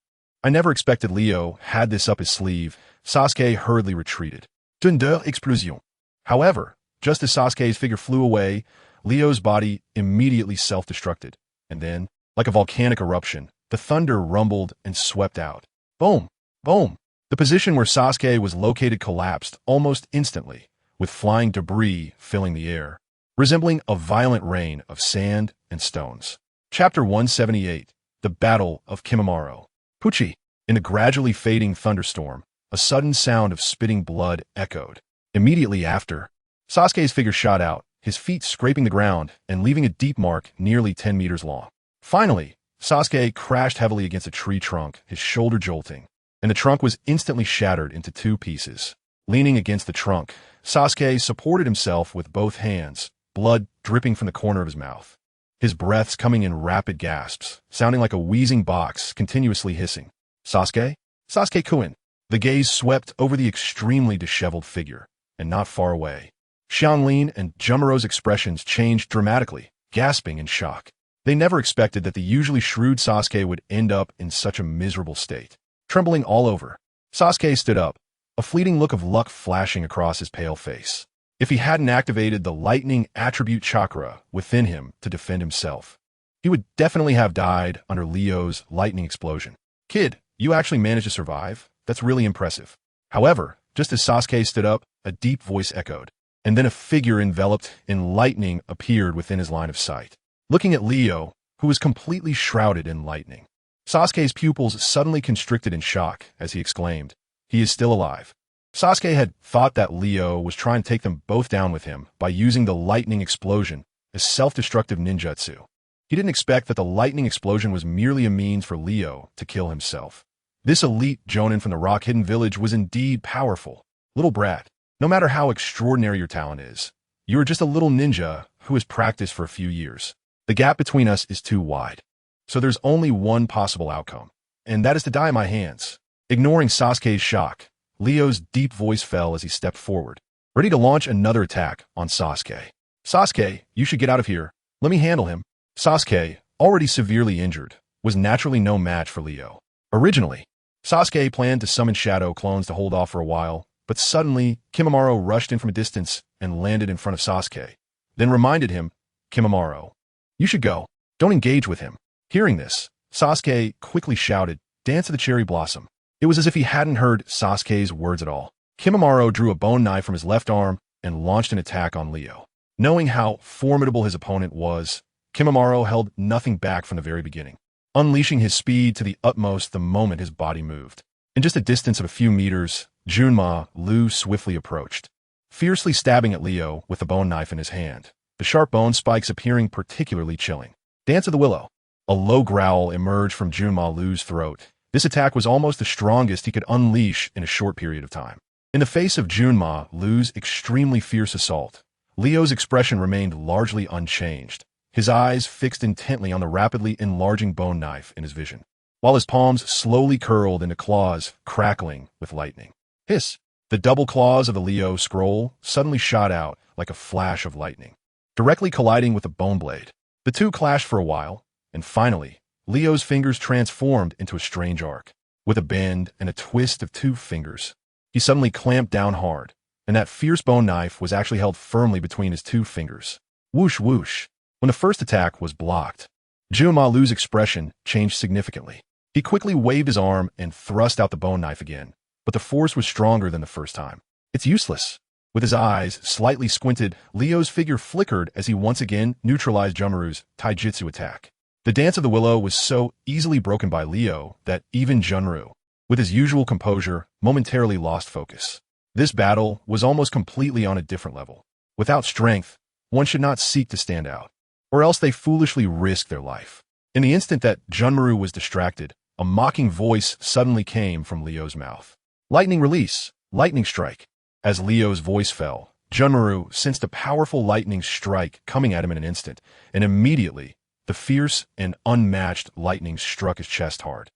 I never expected Leo had this up his sleeve." Sasuke hurriedly retreated. Thunder explosion. However, just as Sasuke's figure flew away, Leo's body immediately self-destructed, and then, like a volcanic eruption, the thunder rumbled and swept out. Boom! Boom! The position where Sasuke was located collapsed almost instantly, with flying debris filling the air, resembling a violent rain of sand and stones. Chapter 178. The Battle of Kimimaro. Pucci. In the gradually fading thunderstorm, a sudden sound of spitting blood echoed. Immediately after, Sasuke's figure shot out, his feet scraping the ground and leaving a deep mark nearly 10 meters long. Finally, Sasuke crashed heavily against a tree trunk, his shoulder jolting, and the trunk was instantly shattered into 2 pieces. Leaning against the trunk, Sasuke supported himself with both hands, blood dripping from the corner of his mouth. His breaths coming in rapid gasps, sounding like a wheezing box continuously hissing. "Sasuke? Sasuke-kun." The gaze swept over the extremely disheveled figure, and not far away, Xianglin and Jumaro's expressions changed dramatically, gasping in shock. They never expected that the usually shrewd Sasuke would end up in such a miserable state. Trembling all over, Sasuke stood up, a fleeting look of luck flashing across his pale face. If he hadn't activated the lightning attribute chakra within him to defend himself, he would definitely have died under Leo's lightning explosion. "Kid, you actually managed to survive? That's really impressive." However, just as Sasuke stood up, a deep voice echoed, and then a figure enveloped in lightning appeared within his line of sight. Looking at Leo, who was completely shrouded in lightning, Sasuke's pupils suddenly constricted in shock as he exclaimed, "He is still alive." Sasuke had thought that Leo was trying to take them both down with him by using the lightning explosion as self-destructive ninjutsu. He didn't expect that the lightning explosion was merely a means for Leo to kill himself. This elite jonin from the rock-hidden village was indeed powerful. "Little brat, no matter how extraordinary your talent is, you are just a little ninja who has practiced for a few years. The gap between us is too wide. So there's only one possible outcome, and that is to die in my hands." Ignoring Sasuke's shock, Leo's deep voice fell as he stepped forward, ready to launch another attack on Sasuke. "Sasuke, you should get out of here. Let me handle him." Sasuke, already severely injured, was naturally no match for Leo. Originally, Sasuke planned to summon shadow clones to hold off for a while, but suddenly Kimimaro rushed in from a distance and landed in front of Sasuke, then reminded him, "Kimimaro, you should go. Don't engage with him." Hearing this, Sasuke quickly shouted, "Dance of the cherry blossom." It was as if he hadn't heard Sasuke's words at all. Kimimaro drew a bone knife from his left arm and launched an attack on Leo. Knowing how formidable his opponent was, Kimimaro held nothing back from the very beginning, unleashing his speed to the utmost the moment his body moved. In just a distance of a few meters, Junma Lu swiftly approached, fiercely stabbing at Leo with the bone knife in his hand, the sharp bone spikes appearing particularly chilling. "Dance of the Willow." A low growl emerged from Junma Lu's throat. This attack was almost the strongest he could unleash in a short period of time. In the face of Junma Lu's extremely fierce assault, Leo's expression remained largely unchanged, his eyes fixed intently on the rapidly enlarging bone knife in his vision, while his palms slowly curled into claws crackling with lightning. Hiss! The double claws of the Leo scroll suddenly shot out like a flash of lightning, directly colliding with the bone blade. The two clashed for a while, and finally, Leo's fingers transformed into a strange arc. With a bend and a twist of 2 fingers, he suddenly clamped down hard, and that fierce bone knife was actually held firmly between his 2 fingers. Whoosh whoosh. When the first attack was blocked, Junma Lu's expression changed significantly. He quickly waved his arm and thrust out the bone knife again, but the force was stronger than the first time. "It's useless." With his eyes slightly squinted, Leo's figure flickered as he once again neutralized Junmaru's taijutsu attack. The Dance of the Willow was so easily broken by Leo that even Junmaru, with his usual composure, momentarily lost focus. This battle was almost completely on a different level. Without strength, one should not seek to stand out, or else they foolishly risk their life. In the instant that Junmaru was distracted, a mocking voice suddenly came from Leo's mouth. Lightning release, lightning strike. As Leo's voice fell, Junmaru sensed a powerful lightning strike coming at him in an instant, and immediately, the fierce and unmatched lightning struck his chest hard.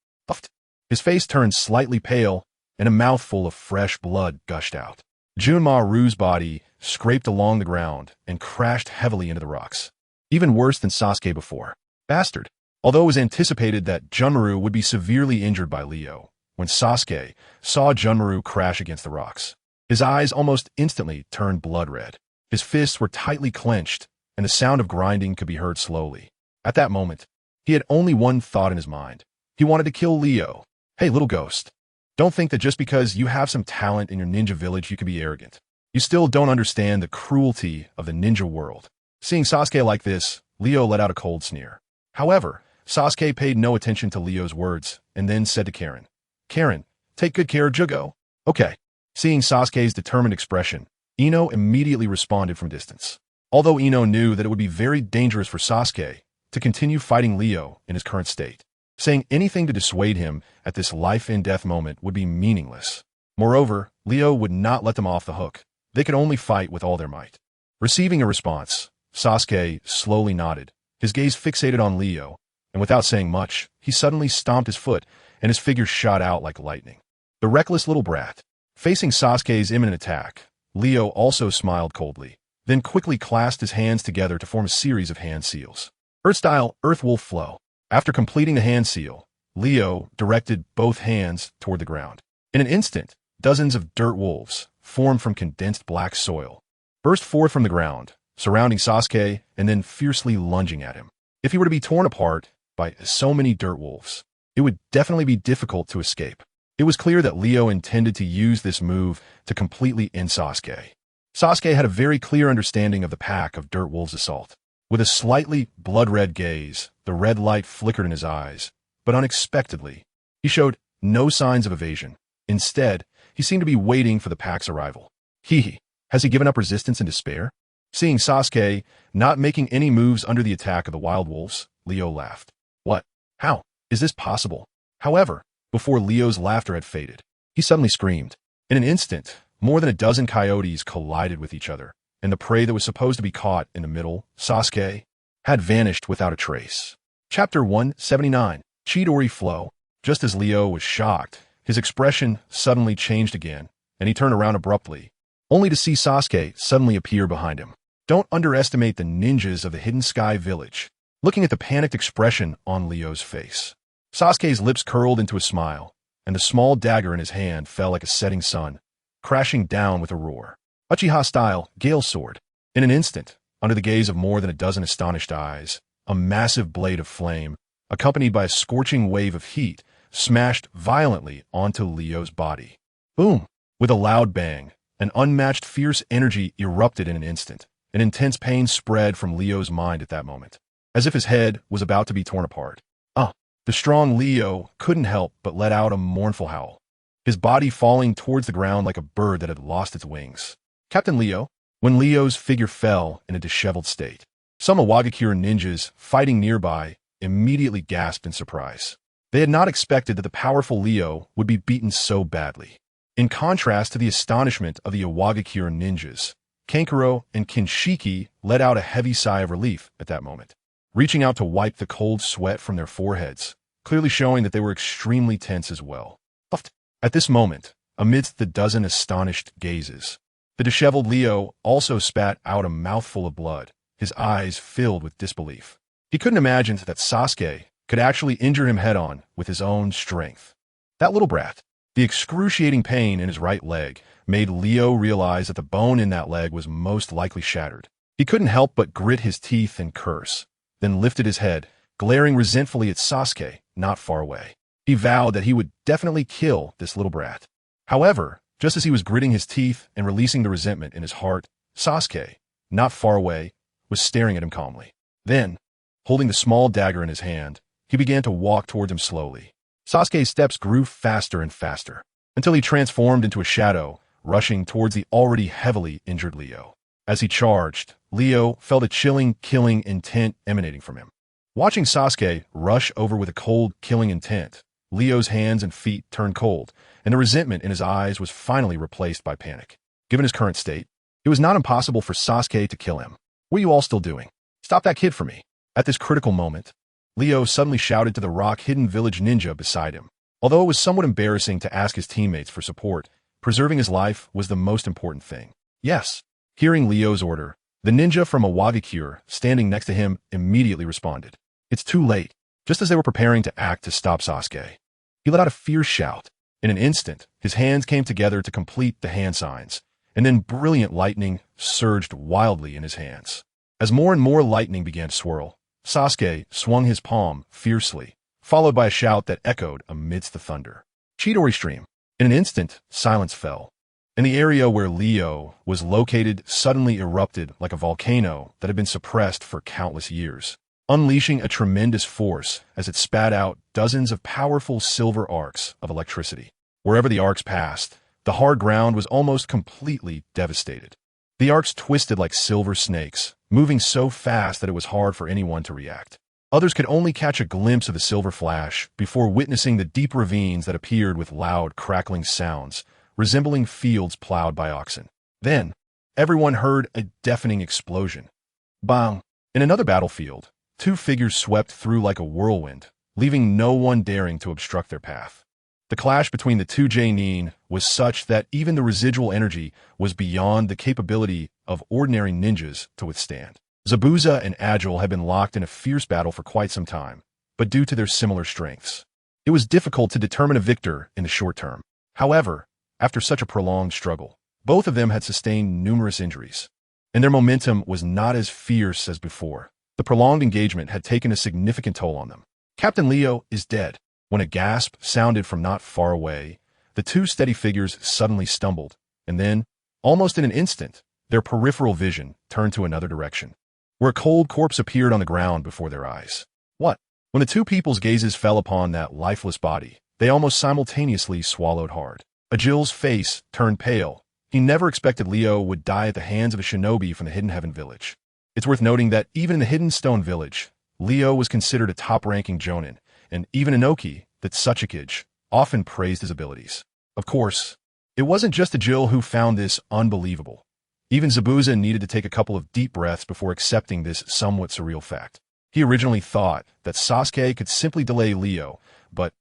His face turned slightly pale, and a mouthful of fresh blood gushed out. Junmaru's body scraped along the ground and crashed heavily into the rocks. Even worse than Sasuke before. Bastard. Although it was anticipated that Junmaru would be severely injured by Leo, when Sasuke saw Junmaru crash against the rocks, his eyes almost instantly turned blood red. His fists were tightly clenched, and the sound of grinding could be heard slowly. At that moment, he had only one thought in his mind. He wanted to kill Leo. Hey, little ghost. Don't think that just because you have some talent in your ninja village you can be arrogant. You still don't understand the cruelty of the ninja world. Seeing Sasuke like this, Leo let out a cold sneer. However, Sasuke paid no attention to Leo's words and then said to Karen, "Karen, take good care of Jugo." Okay. Seeing Sasuke's determined expression, Ino immediately responded from distance. Although Ino knew that it would be very dangerous for Sasuke to continue fighting Leo in his current state, saying anything to dissuade him at this life-and-death moment would be meaningless. Moreover, Leo would not let them off the hook. They could only fight with all their might. Receiving a response, Sasuke slowly nodded, his gaze fixated on Leo, and without saying much, he suddenly stomped his foot, and his figure shot out like lightning. The reckless little brat. Facing Sasuke's imminent attack, Leo also smiled coldly, then quickly clasped his hands together to form a series of hand seals. Earth-style Earth Wolf Flow. After completing the hand seal, Leo directed both hands toward the ground. In an instant, dozens of dirt wolves, formed from condensed black soil, burst forth from the ground, surrounding Sasuke and then fiercely lunging at him. If he were to be torn apart by so many dirt wolves, it would definitely be difficult to escape. It was clear that Leo intended to use this move to completely end Sasuke. Sasuke had a very clear understanding of the pack of dirt wolves' assault. With a slightly blood-red gaze, the red light flickered in his eyes, but unexpectedly, he showed no signs of evasion. Instead, he seemed to be waiting for the pack's arrival. Has he given up resistance in despair? Seeing Sasuke not making any moves under the attack of the wild wolves, Leo laughed. What? How? Is this possible? However, before Leo's laughter had faded, he suddenly screamed. In an instant, more than a dozen coyotes collided with each other, and the prey that was supposed to be caught in the middle, Sasuke, had vanished without a trace. Chapter 179, Chidori Flow. Just as Leo was shocked, his expression suddenly changed again, and he turned around abruptly, only to see Sasuke suddenly appear behind him. Don't underestimate the ninjas of the Hidden Sky Village. Looking at the panicked expression on Leo's face, Sasuke's lips curled into a smile, and the small dagger in his hand fell like a setting sun, crashing down with a roar. Uchiha-style Gale Sword. In an instant, under the gaze of more than a dozen astonished eyes, a massive blade of flame, accompanied by a scorching wave of heat, smashed violently onto Leo's body. Boom! With a loud bang, an unmatched fierce energy erupted in an instant. An intense pain spread from Leo's mind at that moment, as if his head was about to be torn apart. The strong Leo couldn't help but let out a mournful howl, his body falling towards the ground like a bird that had lost its wings. Captain Leo. When Leo's figure fell in a disheveled state, some Awagakure ninjas fighting nearby immediately gasped in surprise. They had not expected that the powerful Leo would be beaten so badly. In contrast to the astonishment of the Awagakure ninjas, Kankuro and Kinshiki let out a heavy sigh of relief at that moment, reaching out to wipe the cold sweat from their foreheads, clearly showing that they were extremely tense as well. At this moment, amidst the dozen astonished gazes, the disheveled Leo also spat out a mouthful of blood, his eyes filled with disbelief. He couldn't imagine that Sasuke could actually injure him head-on with his own strength. That little brat. The excruciating pain in his right leg made Leo realize that the bone in that leg was most likely shattered. He couldn't help but grit his teeth and curse, then lifted his head, glaring resentfully at Sasuke not far away. He vowed that he would definitely kill this little brat. However, just as he was gritting his teeth and releasing the resentment in his heart, Sasuke, not far away, was staring at him calmly. Then, holding the small dagger in his hand, he began to walk towards him slowly. Sasuke's steps grew faster and faster, until he transformed into a shadow, rushing towards the already heavily injured Leo. As he charged, Leo felt a chilling, killing intent emanating from him. Watching Sasuke rush over with a cold, killing intent, Leo's hands and feet turned cold, and the resentment in his eyes was finally replaced by panic. Given his current state, it was not impossible for Sasuke to kill him. What are you all still doing? Stop that kid for me. At this critical moment, Leo suddenly shouted to the rock-hidden village ninja beside him. Although it was somewhat embarrassing to ask his teammates for support, preserving his life was the most important thing. Yes. Hearing Leo's order, the ninja from Awagakure, standing next to him, immediately responded. It's too late. Just as they were preparing to act to stop Sasuke, he let out a fierce shout. In an instant, his hands came together to complete the hand signs, and then brilliant lightning surged wildly in his hands. As more and more lightning began to swirl, Sasuke swung his palm fiercely, followed by a shout that echoed amidst the thunder. Chidori stream. In an instant, silence fell, and the area where Leo was located suddenly erupted like a volcano that had been suppressed for countless years, unleashing a tremendous force as it spat out dozens of powerful silver arcs of electricity. Wherever the arcs passed, the hard ground was almost completely devastated. The arcs twisted like silver snakes, moving so fast that it was hard for anyone to react. Others could only catch a glimpse of the silver flash before witnessing the deep ravines that appeared with loud, crackling sounds, resembling fields plowed by oxen. Then, everyone heard a deafening explosion. Bang! In another battlefield, two figures swept through like a whirlwind, leaving no one daring to obstruct their path. The clash between the two Jonin was such that even the residual energy was beyond the capability of ordinary ninjas to withstand. Zabuza and Agile had been locked in a fierce battle for quite some time, but due to their similar strengths, it was difficult to determine a victor in the short term. However, after such a prolonged struggle, both of them had sustained numerous injuries, and their momentum was not as fierce as before. The prolonged engagement had taken a significant toll on them. Captain Leo is dead. When a gasp sounded from not far away, the two steady figures suddenly stumbled, and then, almost in an instant, their peripheral vision turned to another direction, where a cold corpse appeared on the ground before their eyes. What? When the two people's gazes fell upon that lifeless body, they almost simultaneously swallowed hard. Agile's face turned pale. He never expected Leo would die at the hands of a shinobi from the Hidden Heaven village. It's worth noting that even in the Hidden Stone village, Leo was considered a top-ranking jonin, and even Inoki, the Tsuchikage, often praised his abilities. Of course, it wasn't just Agile who found this unbelievable. Even Zabuza needed to take a couple of deep breaths before accepting this somewhat surreal fact. He originally thought that Sasuke could simply delay Leo, but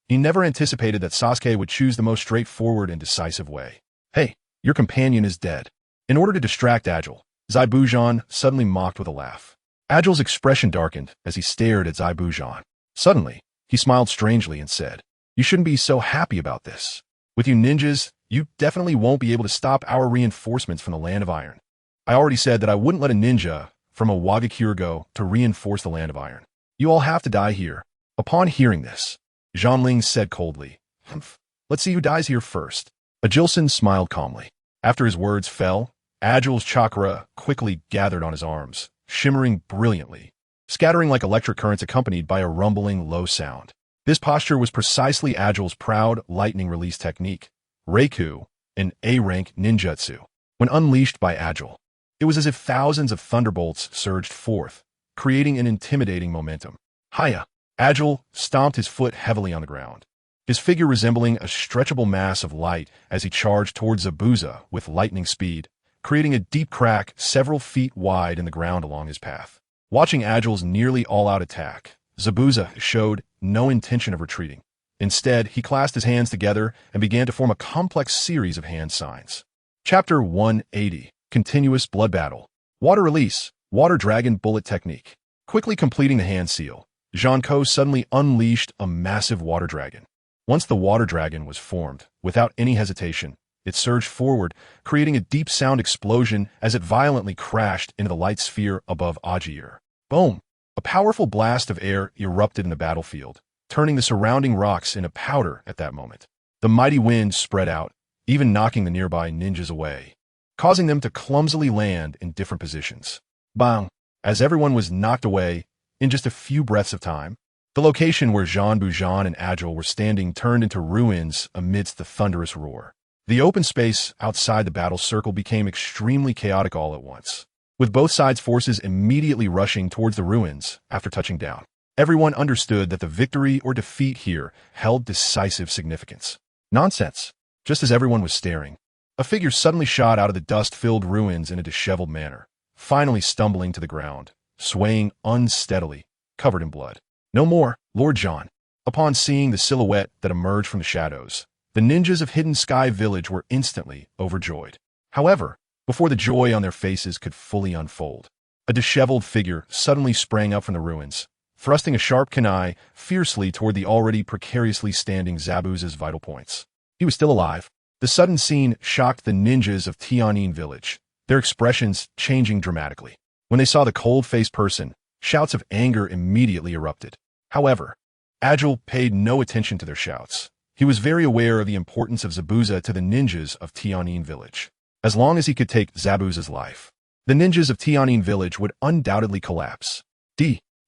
he never anticipated that Sasuke would choose the most straightforward and decisive way. Hey, your companion is dead. In order to distract Agile, Zaibujan suddenly mocked with a laugh. Agile's expression darkened as he stared at Zaibujan. Suddenly, he smiled strangely and said, "You shouldn't be so happy about this. With you ninjas, you definitely won't be able to stop our reinforcements from the Land of Iron. I already said that I wouldn't let a ninja from a Wagakure go to reinforce the Land of Iron. You all have to die here." Upon hearing this, Zhanling said coldly, "Humph, let's see who dies here first." Agilson smiled calmly. After his words fell, Agile's chakra quickly gathered on his arms, shimmering brilliantly, scattering like electric currents accompanied by a rumbling low sound. This posture was precisely Agile's proud lightning release technique, Reiku, an A-rank ninjutsu. When unleashed by Agile, it was as if thousands of thunderbolts surged forth, creating an intimidating momentum. Hiya! Agile stomped his foot heavily on the ground, his figure resembling a stretchable mass of light as he charged towards Zabuza with lightning speed, creating a deep crack several feet wide in the ground along his path. Watching Agile's nearly all-out attack, Zabuza showed no intention of retreating. Instead, he clasped his hands together and began to form a complex series of hand signs. Chapter 180. Continuous Blood Battle. Water Release. Water Dragon Bullet Technique. Quickly completing the hand seal, Jean-Ko suddenly unleashed a massive water dragon. Once the water dragon was formed, without any hesitation, it surged forward, creating a deep sound explosion as it violently crashed into the light sphere above Agir. Boom! A powerful blast of air erupted in the battlefield, turning the surrounding rocks into powder at that moment. The mighty wind spread out, even knocking the nearby ninjas away, causing them to clumsily land in different positions. Bang! As everyone was knocked away, in just a few breaths of time, the location where Jean Bujan and Agile were standing turned into ruins amidst the thunderous roar. The open space outside the battle circle became extremely chaotic all at once, with both sides' forces immediately rushing towards the ruins after touching down. Everyone understood that the victory or defeat here held decisive significance. Nonsense. Just as everyone was staring, a figure suddenly shot out of the dust-filled ruins in a disheveled manner, finally stumbling to the ground, swaying unsteadily, covered in blood. No more, Lord John. Upon seeing the silhouette that emerged from the shadows, the ninjas of Hidden Sky Village were instantly overjoyed. However, before the joy on their faces could fully unfold, a disheveled figure suddenly sprang up from the ruins, thrusting a sharp kunai fiercely toward the already precariously standing Zabuza's vital points. He was still alive. The sudden scene shocked the ninjas of Tianyin Village, their expressions changing dramatically. When they saw the cold-faced person, shouts of anger immediately erupted. However, Agile paid no attention to their shouts. He was very aware of the importance of Zabuza to the ninjas of Tianyin Village. As long as he could take Zabuza's life, the ninjas of Tianyin Village would undoubtedly collapse.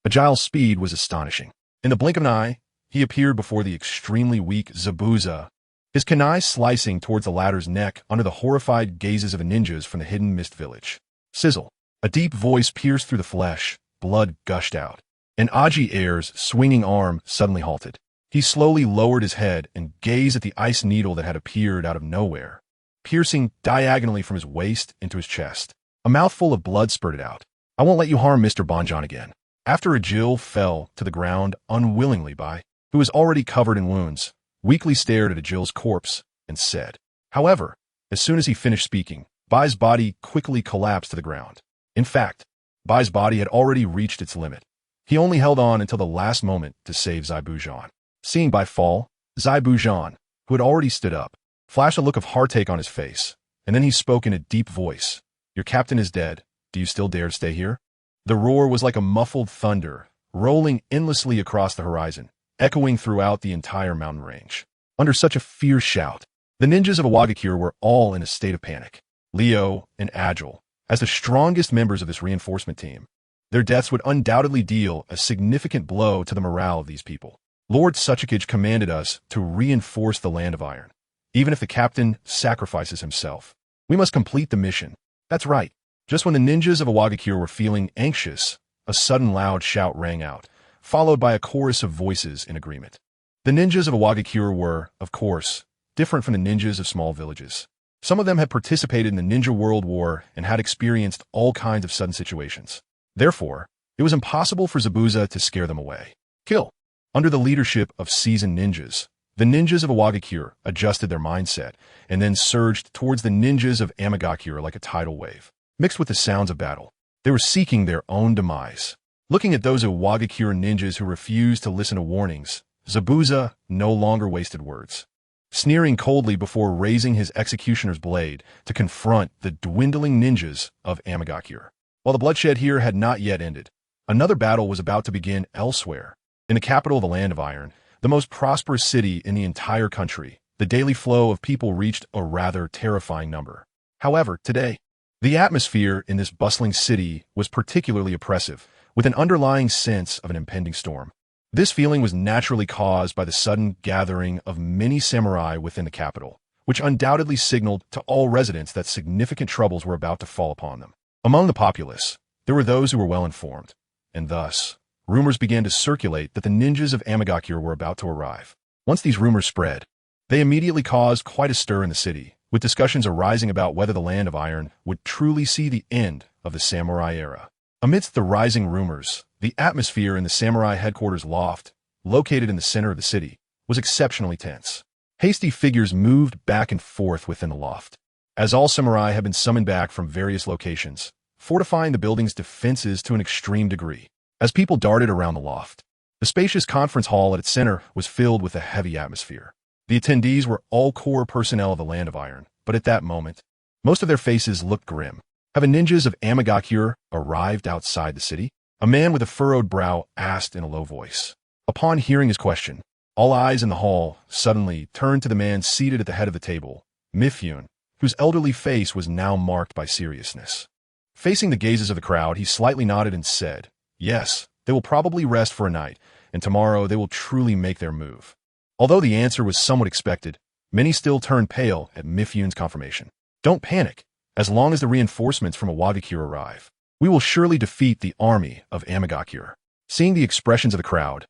Agile's speed was astonishing. In the blink of an eye, he appeared before the extremely weak Zabuza, his kunai slicing towards the latter's neck under the horrified gazes of the ninjas from the Hidden Mist Village. Sizzle. A deep voice pierced through the flesh, blood gushed out. And Aji Air's swinging arm suddenly halted. He slowly lowered his head and gazed at the ice needle that had appeared out of nowhere, piercing diagonally from his waist into his chest. A mouthful of blood spurted out. I won't let you harm Mr. Bonjon again. After Agile fell to the ground unwillingly, Bai, who was already covered in wounds, weakly stared at Agile's corpse and said. However, as soon as he finished speaking, Bai's body quickly collapsed to the ground. In fact, Bai's body had already reached its limit. He only held on until the last moment to save Zai Bujan. Seeing Bai fall, Zai Bujan, who had already stood up, flashed a look of heartache on his face, and then he spoke in a deep voice. Your captain is dead. Do you still dare to stay here? The roar was like a muffled thunder, rolling endlessly across the horizon, echoing throughout the entire mountain range. Under such a fierce shout, the ninjas of Awagakure were all in a state of panic. Leo and Agile, as the strongest members of this reinforcement team, their deaths would undoubtedly deal a significant blow to the morale of these people. Lord Suchikage commanded us to reinforce the Land of Iron, even if the captain sacrifices himself. We must complete the mission. That's right. Just when the ninjas of Awagakure were feeling anxious, a sudden loud shout rang out, followed by a chorus of voices in agreement. The ninjas of Awagakure were, of course, different from the ninjas of small villages. Some of them had participated in the Ninja World War and had experienced all kinds of sudden situations. Therefore, it was impossible for Zabuza to scare them away. Kill. Under the leadership of seasoned ninjas, the ninjas of Awagakure adjusted their mindset and then surged towards the ninjas of Amagakure like a tidal wave. Mixed with the sounds of battle, they were seeking their own demise. Looking at those Awagakure ninjas who refused to listen to warnings, Zabuza no longer wasted words, sneering coldly before raising his executioner's blade to confront the dwindling ninjas of Amagakure. While the bloodshed here had not yet ended, another battle was about to begin elsewhere. In the capital of the Land of Iron, the most prosperous city in the entire country, the daily flow of people reached a rather terrifying number. However, today, the atmosphere in this bustling city was particularly oppressive, with an underlying sense of an impending storm. This feeling was naturally caused by the sudden gathering of many samurai within the capital, which undoubtedly signaled to all residents that significant troubles were about to fall upon them. Among the populace, there were those who were well informed, and thus, rumors began to circulate that the ninjas of Amagakure were about to arrive. Once these rumors spread, they immediately caused quite a stir in the city, with discussions arising about whether the Land of Iron would truly see the end of the samurai era. Amidst the rising rumors, the atmosphere in the samurai headquarters loft, located in the center of the city, was exceptionally tense. Hasty figures moved back and forth within the loft, as all samurai had been summoned back from various locations, fortifying the building's defenses to an extreme degree. As people darted around the loft, the spacious conference hall at its center was filled with a heavy atmosphere. The attendees were all core personnel of the Land of Iron, but at that moment, most of their faces looked grim. Have the ninjas of Amagakure arrived outside the city? A man with a furrowed brow asked in a low voice. Upon hearing his question, all eyes in the hall suddenly turned to the man seated at the head of the table, Mifyun, whose elderly face was now marked by seriousness. Facing the gazes of the crowd, he slightly nodded and said, Yes, they will probably rest for a night, and tomorrow they will truly make their move. Although the answer was somewhat expected, many still turned pale at Mifyun's confirmation. Don't panic. As long as the reinforcements from Awagakure arrive, we will surely defeat the army of Amagakure. Seeing the expressions of the crowd,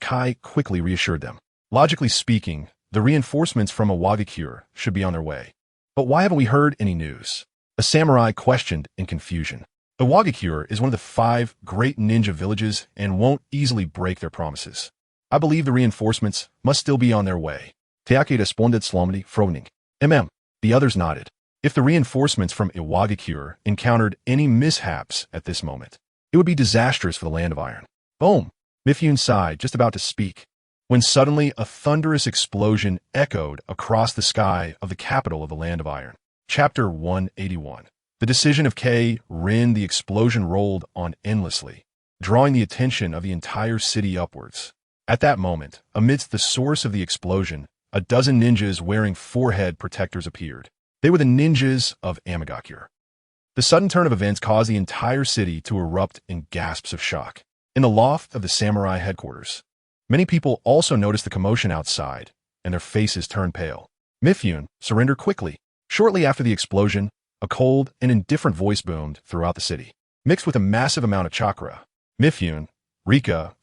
Kai quickly reassured them. Logically speaking, the reinforcements from Iwagakure should be on their way. But why haven't we heard any news? A samurai questioned in confusion. Iwagakure is one of the 5 great ninja villages and won't easily break their promises. I believe the reinforcements must still be on their way. Teake responded slowly, frowning. The others nodded. If the reinforcements from Iwagakure encountered any mishaps at this moment, it would be disastrous for the Land of Iron. Boom! Mifune sighed, just about to speak, when suddenly a thunderous explosion echoed across the sky of the capital of the Land of Iron. Chapter 181. The decision of Rin. The explosion rolled on endlessly, drawing the attention of the entire city upwards. At that moment, amidst the source of the explosion, a dozen ninjas wearing forehead protectors appeared. They were the ninjas of Amagakure. The sudden turn of events caused the entire city to erupt in gasps of shock. In the loft of the samurai headquarters, many people also noticed the commotion outside, and their faces turned pale. Mifune, surrender quickly. Shortly after the explosion, a cold and indifferent voice boomed throughout the city. Mixed with a massive amount of chakra, Mifune, Rika,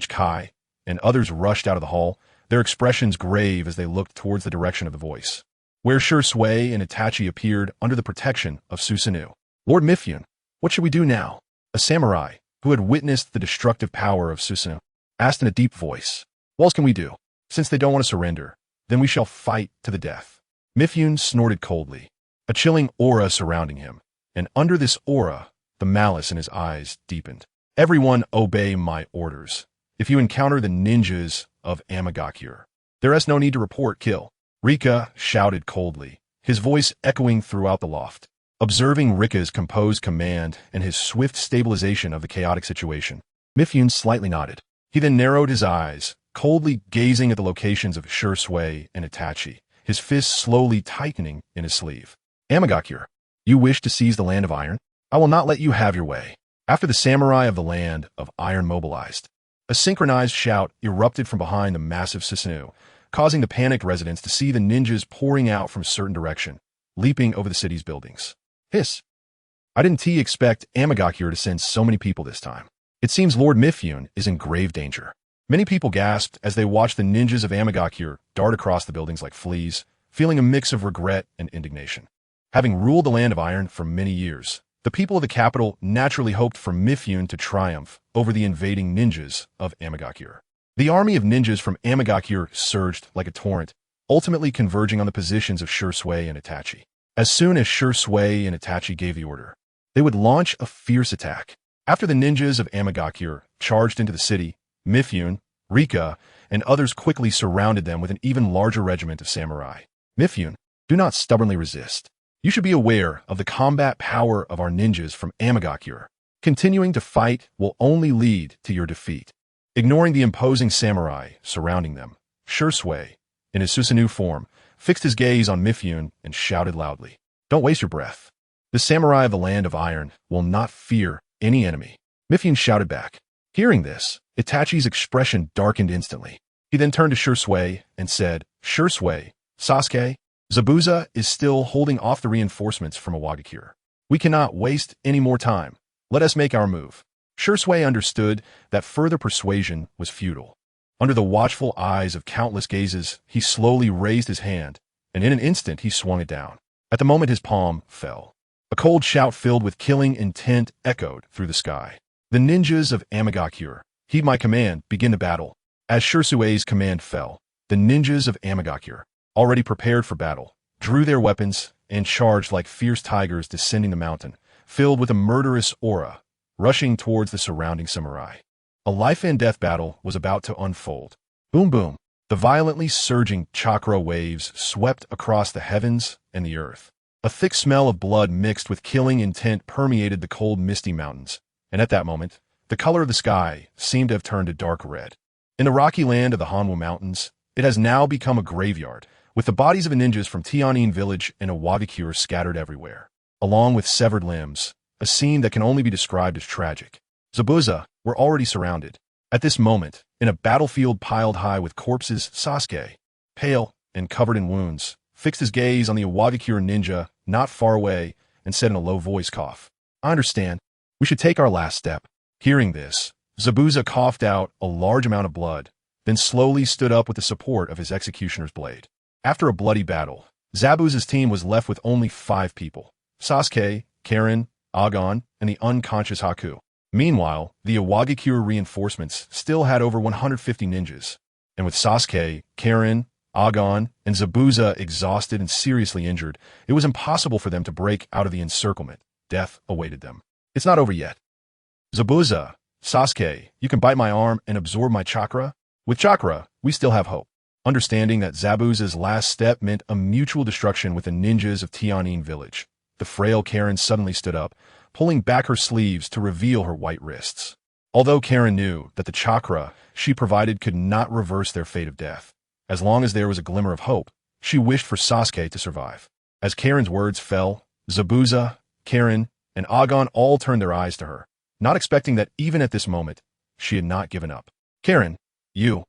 Kai, and others rushed out of the hall, their expressions grave as they looked towards the direction of the voice, where Shui and Itachi appeared under the protection of Susanoo. Lord Mifune, what should we do now? A samurai, who had witnessed the destructive power of Susanoo, asked in a deep voice. What else can we do? Since they don't want to surrender, then we shall fight to the death. Mifune snorted coldly, a chilling aura surrounding him, and under this aura, the malice in his eyes deepened. Everyone obey my orders. If you encounter the ninjas of Amagakure, there is no need to report kill. Rika shouted coldly, his voice echoing throughout the loft. Observing Rika's composed command and his swift stabilization of the chaotic situation, Mifune slightly nodded. He then narrowed his eyes, coldly gazing at the locations of Shui and Itachi, his fists slowly tightening in his sleeve. Amagakure, you wish to seize the Land of Iron? I will not let you have your way. After the samurai of the Land of Iron mobilized, a synchronized shout erupted from behind the massive Susanoo, causing the panicked residents to see the ninjas pouring out from a certain direction, leaping over the city's buildings. Hiss! I didn't expect Amagakure to send so many people this time. It seems Lord Mifune is in grave danger. Many people gasped as they watched the ninjas of Amagakure dart across the buildings like fleas, feeling a mix of regret and indignation. Having ruled the Land of Iron for many years, the people of the capital naturally hoped for Mifune to triumph over the invading ninjas of Amagakure. The army of ninjas from Amagakure surged like a torrent, ultimately converging on the positions of Shui and Itachi. As soon as Shui and Itachi gave the order, they would launch a fierce attack. After the ninjas of Amagakure charged into the city, Mifune, Rika, and others quickly surrounded them with an even larger regiment of samurai. Mifune, do not stubbornly resist. You should be aware of the combat power of our ninjas from Amagakure. Continuing to fight will only lead to your defeat. Ignoring the imposing samurai surrounding them, Shui, in his Susanoo form, fixed his gaze on Mifune and shouted loudly, "Don't waste your breath. The samurai of the Land of Iron will not fear any enemy." Mifune shouted back. Hearing this, Itachi's expression darkened instantly. He then turned to Shui and said, Shui, Sasuke, Zabuza is still holding off the reinforcements from Iwagakure. We cannot waste any more time. Let us make our move. Shui understood that further persuasion was futile. Under the watchful eyes of countless gazes, he slowly raised his hand, and in an instant he swung it down. At the moment his palm fell. A cold shout filled with killing intent echoed through the sky. The ninjas of Amagakure, heed my command, begin the battle. As Shui's command fell, the ninjas of Amagakure, already prepared for battle, drew their weapons and charged like fierce tigers descending the mountain, filled with a murderous aura, rushing towards the surrounding samurai. A life-and-death battle was about to unfold. Boom boom, the violently surging chakra waves swept across the heavens and the earth. A thick smell of blood mixed with killing intent permeated the cold misty mountains, and at that moment, the color of the sky seemed to have turned a dark red. In the rocky land of the Hanwu Mountains, it has now become a graveyard, with the bodies of the ninjas from Tianyin village and Iwagakure scattered everywhere, along with severed limbs, a scene that can only be described as tragic. Zabuza were already surrounded. At this moment, in a battlefield piled high with corpses, Sasuke, pale and covered in wounds, fixed his gaze on the Iwagakure ninja not far away and said in a low voice, "Cough. I understand. We should take our last step." Hearing this, Zabuza coughed out a large amount of blood, then slowly stood up with the support of his executioner's blade. After a bloody battle, Zabuza's team was left with only 5 people: Sasuke, Karen, Agon, and the unconscious Haku. Meanwhile, the Iwagakure reinforcements still had over 150 ninjas, and with Sasuke, Karen, Agon, and Zabuza exhausted and seriously injured, it was impossible for them to break out of the encirclement. Death awaited them. It's not over yet. Zabuza, Sasuke, you can bite my arm and absorb my chakra? With chakra, we still have hope. Understanding that Zabuza's last step meant a mutual destruction with the ninjas of Tianyin village, the frail Karen suddenly stood up, pulling back her sleeves to reveal her white wrists. Although Karen knew that the chakra she provided could not reverse their fate of death, as long as there was a glimmer of hope, she wished for Sasuke to survive. As Karen's words fell, Zabuza, Karen, and Agon all turned their eyes to her, not expecting that even at this moment, she had not given up. Karen, you.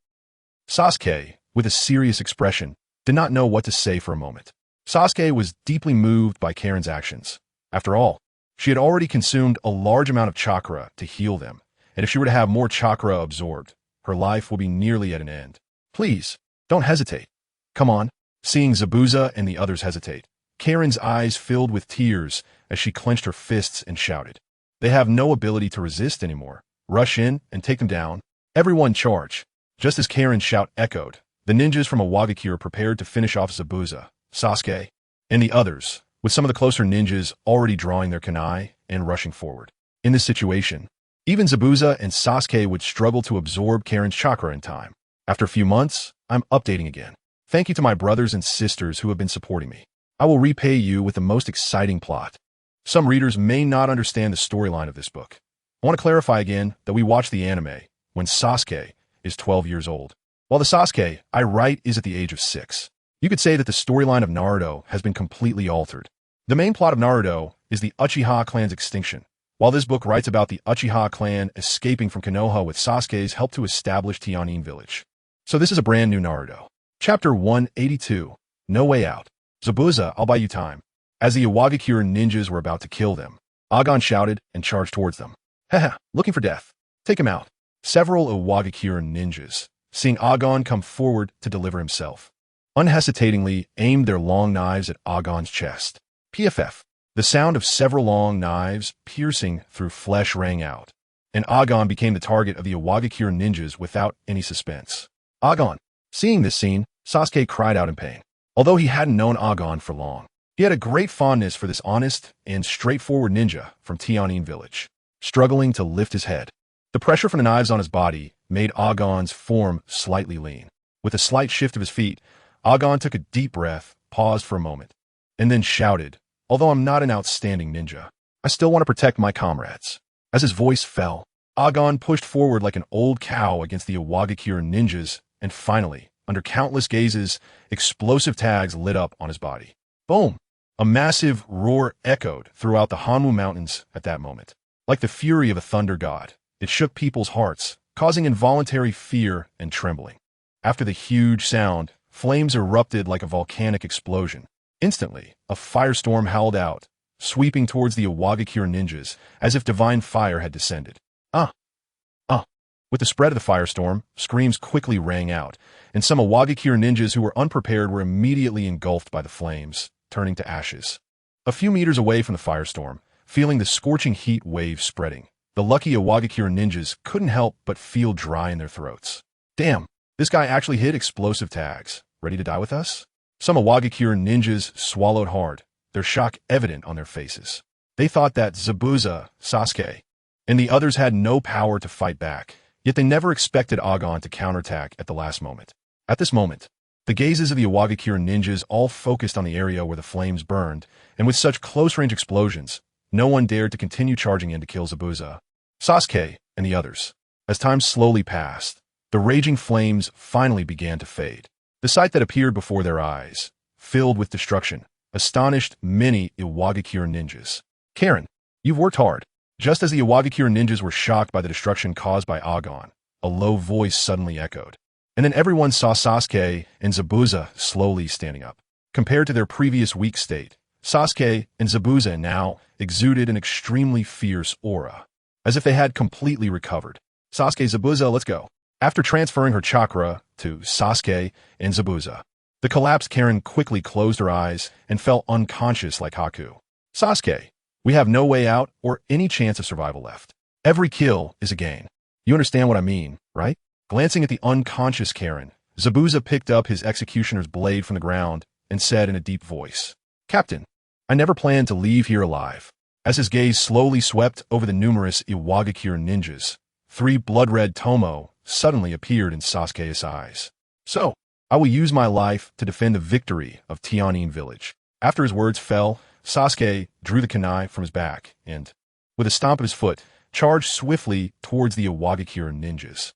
Sasuke, with a serious expression, did not know what to say for a moment. Sasuke was deeply moved by Karen's actions. After all, she had already consumed a large amount of chakra to heal them, and if she were to have more chakra absorbed, her life would be nearly at an end. Please, don't hesitate. Come on. Seeing Zabuza and the others hesitate, Karen's eyes filled with tears as she clenched her fists and shouted. They have no ability to resist anymore. Rush in and take them down. Everyone charge. Just as Karen's shout echoed, the ninjas from Iwagakure prepared to finish off Zabuza, Sasuke, and the others, with some of the closer ninjas already drawing their kunai and rushing forward. In this situation, even Zabuza and Sasuke would struggle to absorb Karen's chakra in time. After a few months, I'm updating again. Thank you to my brothers and sisters who have been supporting me. I will repay you with the most exciting plot. Some readers may not understand the storyline of this book. I want to clarify again that we watched the anime when Sasuke is 12 years old, while the Sasuke I write is at the age of 6. You could say that the storyline of Naruto has been completely altered. The main plot of Naruto is the Uchiha clan's extinction, while this book writes about the Uchiha clan escaping from Konoha with Sasuke's help to establish Tianyin village. So this is a brand new Naruto. Chapter 182, No Way Out. Zabuza, I'll buy you time. As the Iwagakure ninjas were about to kill them, Agon shouted and charged towards them. Haha, looking for death. Take him out. Several Iwagakure ninjas, seeing Agon come forward to deliver himself, unhesitatingly aimed their long knives at Agon's chest. PFF. The sound of several long knives piercing through flesh rang out, and Agon became the target of the Iwagakure ninjas without any suspense. Agon. Seeing this scene, Sasuke cried out in pain. Although he hadn't known Agon for long, he had a great fondness for this honest and straightforward ninja from Tianyin village. Struggling to lift his head, the pressure from the knives on his body made Agon's form slightly lean. With a slight shift of his feet, Agon took a deep breath, paused for a moment, and then shouted, although I'm not an outstanding ninja, I still want to protect my comrades. As his voice fell, Agon pushed forward like an old cow against the Iwagakure ninjas, and finally, under countless gazes, explosive tags lit up on his body. Boom! A massive roar echoed throughout the Hanwu Mountains at that moment. Like the fury of a thunder god, it shook people's hearts, causing involuntary fear and trembling. After the huge sound, flames erupted like a volcanic explosion. Instantly, a firestorm howled out, sweeping towards the Iwagakure ninjas as if divine fire had descended. With the spread of the firestorm, screams quickly rang out, and some Iwagakure ninjas who were unprepared were immediately engulfed by the flames, turning to ashes. A few meters away from the firestorm, feeling the scorching heat wave spreading, the lucky Iwagakure ninjas couldn't help but feel dry in their throats. Damn, this guy actually hit explosive tags. Ready to die with us? Some Iwagakure ninjas swallowed hard, their shock evident on their faces. They thought that Zabuza, Sasuke, and the others had no power to fight back, yet they never expected Agon to counterattack at the last moment. At this moment, the gazes of the Iwagakure ninjas all focused on the area where the flames burned, and with such close-range explosions, no one dared to continue charging in to kill Zabuza, Sasuke, and the others. As time slowly passed, the raging flames finally began to fade. The sight that appeared before their eyes, filled with destruction, astonished many Iwagakure ninjas. Karen, you've worked hard. Just as the Iwagakure ninjas were shocked by the destruction caused by Agon, a low voice suddenly echoed. And then everyone saw Sasuke and Zabuza slowly standing up. Compared to their previous weak state, Sasuke and Zabuza now exuded an extremely fierce aura, as if they had completely recovered. Sasuke, Zabuza, let's go. After transferring her chakra to Sasuke and Zabuza, the collapsed Karen quickly closed her eyes and fell unconscious like Haku. Sasuke, we have no way out or any chance of survival left. Every kill is a gain. You understand what I mean, right? Glancing at the unconscious Karen, Zabuza picked up his executioner's blade from the ground and said in a deep voice, Captain, I never planned to leave here alive. As his gaze slowly swept over the numerous Iwagakure ninjas, 3 blood-red Tomo suddenly appeared in Sasuke's eyes. So, I will use my life to defend the victory of Tianyin village. After his words fell, Sasuke drew the kunai from his back and, with a stomp of his foot, charged swiftly towards the Iwagakure ninjas.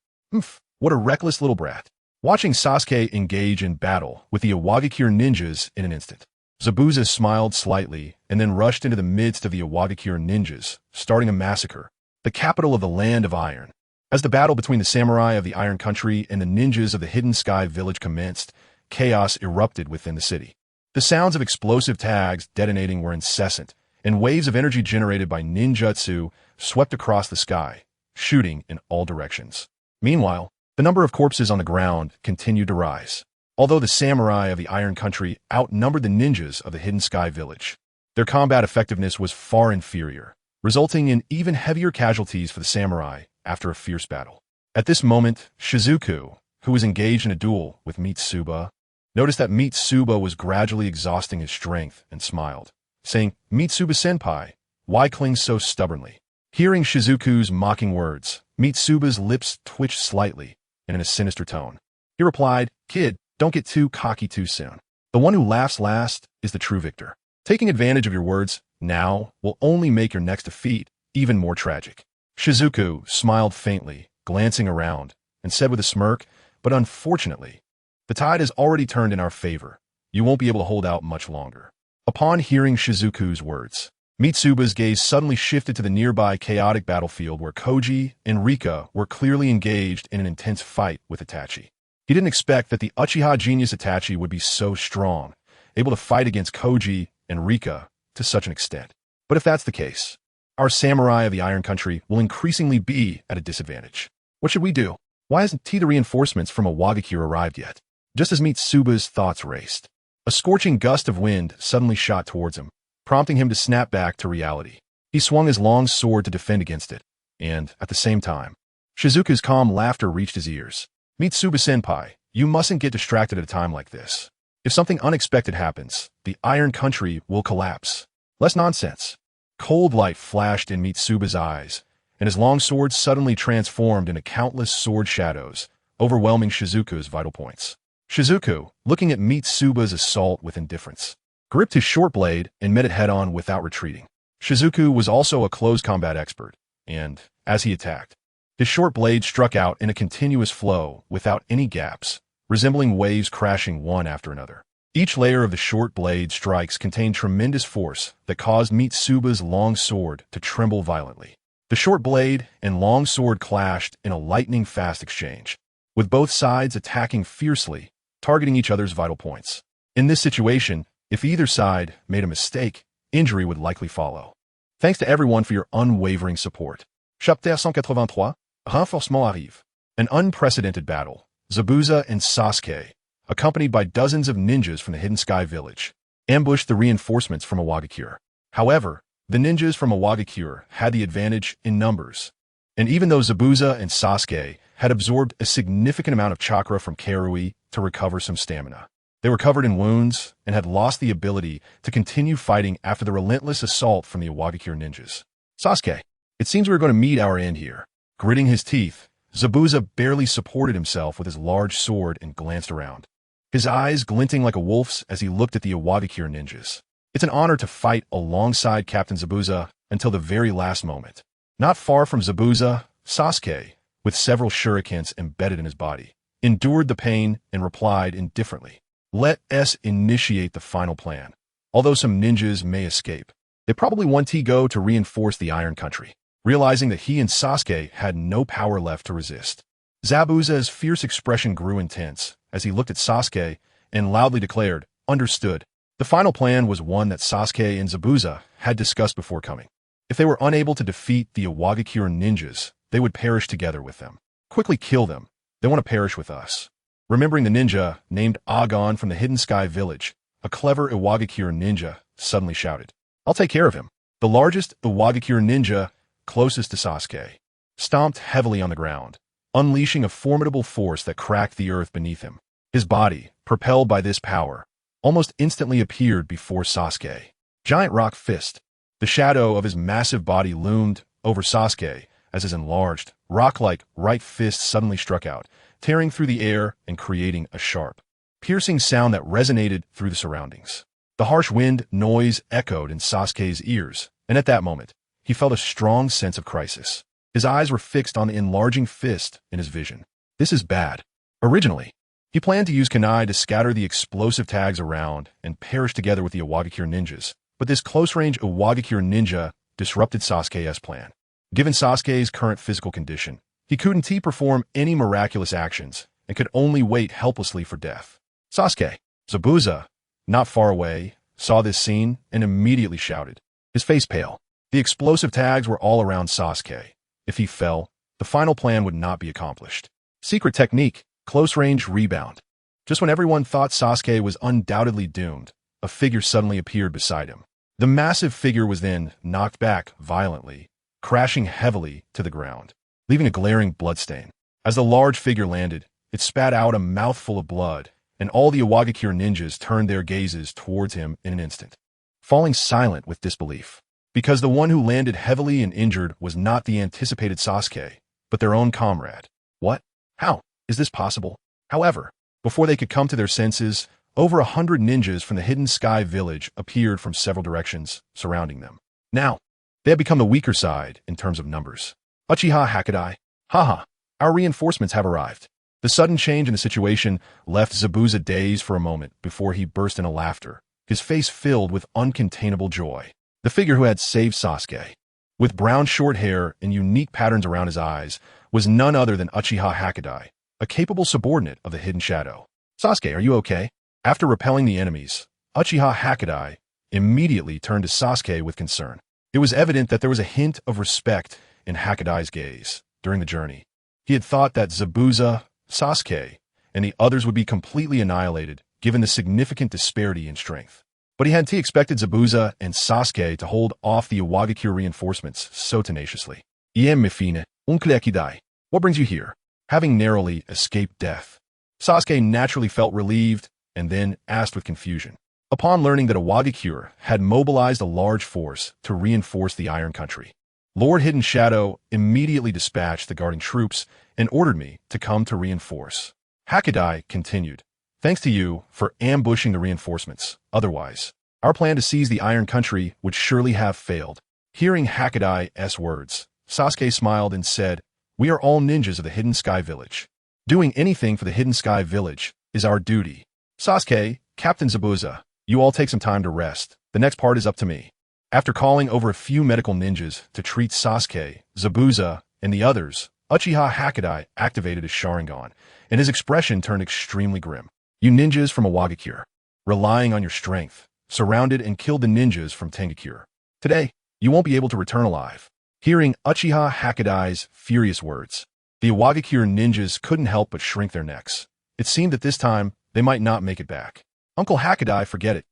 What a reckless little brat. Watching Sasuke engage in battle with the Iwagakure ninjas in an instant, Zabuza smiled slightly and then rushed into the midst of the Iwagakure ninjas, starting a massacre, the capital of the Land of Iron. As the battle between the samurai of the Iron Country and the ninjas of the Hidden Sky village commenced, chaos erupted within the city. The sounds of explosive tags detonating were incessant, and waves of energy generated by ninjutsu swept across the sky, shooting in all directions. Meanwhile, the number of corpses on the ground continued to rise. Although the samurai of the Iron Country outnumbered the ninjas of the Hidden Sky village, their combat effectiveness was far inferior, resulting in even heavier casualties for the samurai after a fierce battle. At this moment, Shizuku, who was engaged in a duel with Mitsuba, noticed that Mitsuba was gradually exhausting his strength and smiled, saying, Mitsuba-senpai, why cling so stubbornly? Hearing Shizuku's mocking words, Mitsuba's lips twitched slightly and in a sinister tone. He replied, Kid, don't get too cocky too soon. The one who laughs last is the true victor. Taking advantage of your words now will only make your next defeat even more tragic. Shizuku smiled faintly, glancing around, and said with a smirk, but unfortunately, the tide has already turned in our favor. You won't be able to hold out much longer. Upon hearing Shizuku's words, Mitsuba's gaze suddenly shifted to the nearby chaotic battlefield where Koji and Rika were clearly engaged in an intense fight with Itachi. He didn't expect that the Uchiha genius Itachi would be so strong, able to fight against Koji and Rika to such an extent. But if that's the case, our samurai of the Iron Country will increasingly be at a disadvantage. What should we do? Why hasn't the reinforcements from Iwagakure arrived yet? Just as Mitsuba's thoughts raced, a scorching gust of wind suddenly shot towards him, prompting him to snap back to reality. He swung his long sword to defend against it, and, at the same time, Shizuku's calm laughter reached his ears. Mitsuba-senpai, you mustn't get distracted at a time like this. If something unexpected happens, the Iron Country will collapse. Less nonsense. Cold light flashed in Mitsuba's eyes, and his long sword suddenly transformed into countless sword shadows, overwhelming Shizuku's vital points. Shizuku, looking at Mitsuba's assault with indifference, gripped his short blade and met it head-on without retreating. Shizuku was also a close combat expert, and, as he attacked, his short blade struck out in a continuous flow without any gaps, resembling waves crashing one after another. Each layer of the short blade strikes contained tremendous force that caused Mitsuba's long sword to tremble violently. The short blade and long sword clashed in a lightning-fast exchange, with both sides attacking fiercely, targeting each other's vital points. In this situation, if either side made a mistake, injury would likely follow. Thanks to everyone for your unwavering support. Chapitre 183, Renforcement arrive. An unprecedented battle. Zabuza and Sasuke, accompanied by dozens of ninjas from the Hidden Sky village, ambushed the reinforcements from Iwagakure. However, the ninjas from Iwagakure had the advantage in numbers, and even though Zabuza and Sasuke had absorbed a significant amount of chakra from Karui to recover some stamina, they were covered in wounds and had lost the ability to continue fighting after the relentless assault from the Iwagakure ninjas. Sasuke, it seems we're going to meet our end here. Gritting his teeth, Zabuza barely supported himself with his large sword and glanced around, his eyes glinting like a wolf's as he looked at the Iwagakure ninjas. It's an honor to fight alongside Captain Zabuza until the very last moment. Not far from Zabuza, Sasuke, with several shurikens embedded in his body, endured the pain and replied indifferently, Let us initiate the final plan. Although some ninjas may escape, they probably want to go to reinforce the Iron Country. Realizing that he and Sasuke had no power left to resist, Zabuza's fierce expression grew intense as he looked at Sasuke and loudly declared, Understood. The final plan was one that Sasuke and Zabuza had discussed before coming. If they were unable to defeat the Iwagakure ninjas, they would perish together with them. Quickly kill them. They want to perish with us. Remembering the ninja named Agon from the Hidden Sky Village, a clever Iwagakure ninja suddenly shouted, "I'll take care of him." The largest Iwagakure ninja, closest to Sasuke, stomped heavily on the ground, unleashing a formidable force that cracked the earth beneath him. His body, propelled by this power, almost instantly appeared before Sasuke. Giant rock fist. The shadow of his massive body loomed over Sasuke as his enlarged, rock-like right fist suddenly struck out, tearing through the air and creating a sharp, piercing sound that resonated through the surroundings. The harsh wind noise echoed in Sasuke's ears, and at that moment, he felt a strong sense of crisis. His eyes were fixed on the enlarging fist in his vision. This is bad. Originally, he planned to use kunai to scatter the explosive tags around and perish together with the Iwagakure ninjas, but this close-range Iwagakure ninja disrupted Sasuke's plan. Given Sasuke's current physical condition, he couldn't perform any miraculous actions and could only wait helplessly for death. Sasuke, Zabuza, not far away, saw this scene and immediately shouted, his face pale. The explosive tags were all around Sasuke. If he fell, the final plan would not be accomplished. Secret technique, close-range rebound. Just when everyone thought Sasuke was undoubtedly doomed, a figure suddenly appeared beside him. The massive figure was then knocked back violently, crashing heavily to the ground, leaving a glaring bloodstain. As the large figure landed, it spat out a mouthful of blood, and all the Iwagakure ninjas turned their gazes towards him in an instant, falling silent with disbelief. Because the one who landed heavily and injured was not the anticipated Sasuke, but their own comrade. What? How is this possible? However, before they could come to their senses, over 100 ninjas from the Hidden Sky Village appeared from several directions, surrounding them. Now, they had become the weaker side in terms of numbers. Uchiha Hakadai. Haha, our reinforcements have arrived. The sudden change in the situation left Zabuza dazed for a moment before he burst into laughter, his face filled with uncontainable joy. The figure who had saved Sasuke, with brown short hair and unique patterns around his eyes, was none other than Uchiha Hakadai, a capable subordinate of the Hidden Shadow. Sasuke, are you okay? After repelling the enemies, Uchiha Hakadai immediately turned to Sasuke with concern. It was evident that there was a hint of respect in Hakadai's gaze during the journey. He had thought that Zabuza, Sasuke, and the others would be completely annihilated given the significant disparity in strength. But he hadn't expected Zabuza and Sasuke to hold off the Iwagakure reinforcements so tenaciously. Mifine, Unkleakidai. What brings you here? Having narrowly escaped death, Sasuke naturally felt relieved and then asked with confusion. Upon learning that Iwagakure had mobilized a large force to reinforce the Iron Country, Lord Hidden Shadow immediately dispatched the guarding troops and ordered me to come to reinforce. Hakadai continued, thanks to you for ambushing the reinforcements. Otherwise, our plan to seize the Iron Country would surely have failed. Hearing Hakadai's words, Sasuke smiled and said, we are all ninjas of the Hidden Sky Village. Doing anything for the Hidden Sky Village is our duty. Sasuke, Captain Zabuza, you all take some time to rest. The next part is up to me. After calling over a few medical ninjas to treat Sasuke, Zabuza, and the others, Uchiha Hakadai activated his Sharingan, and his expression turned extremely grim. You ninjas from Iwagakure, relying on your strength, surrounded and killed the ninjas from Tengakure. Today, you won't be able to return alive. Hearing Uchiha Hakadai's furious words, the Iwagakure ninjas couldn't help but shrink their necks. It seemed that this time, they might not make it back. Uncle Hakadai, forget it.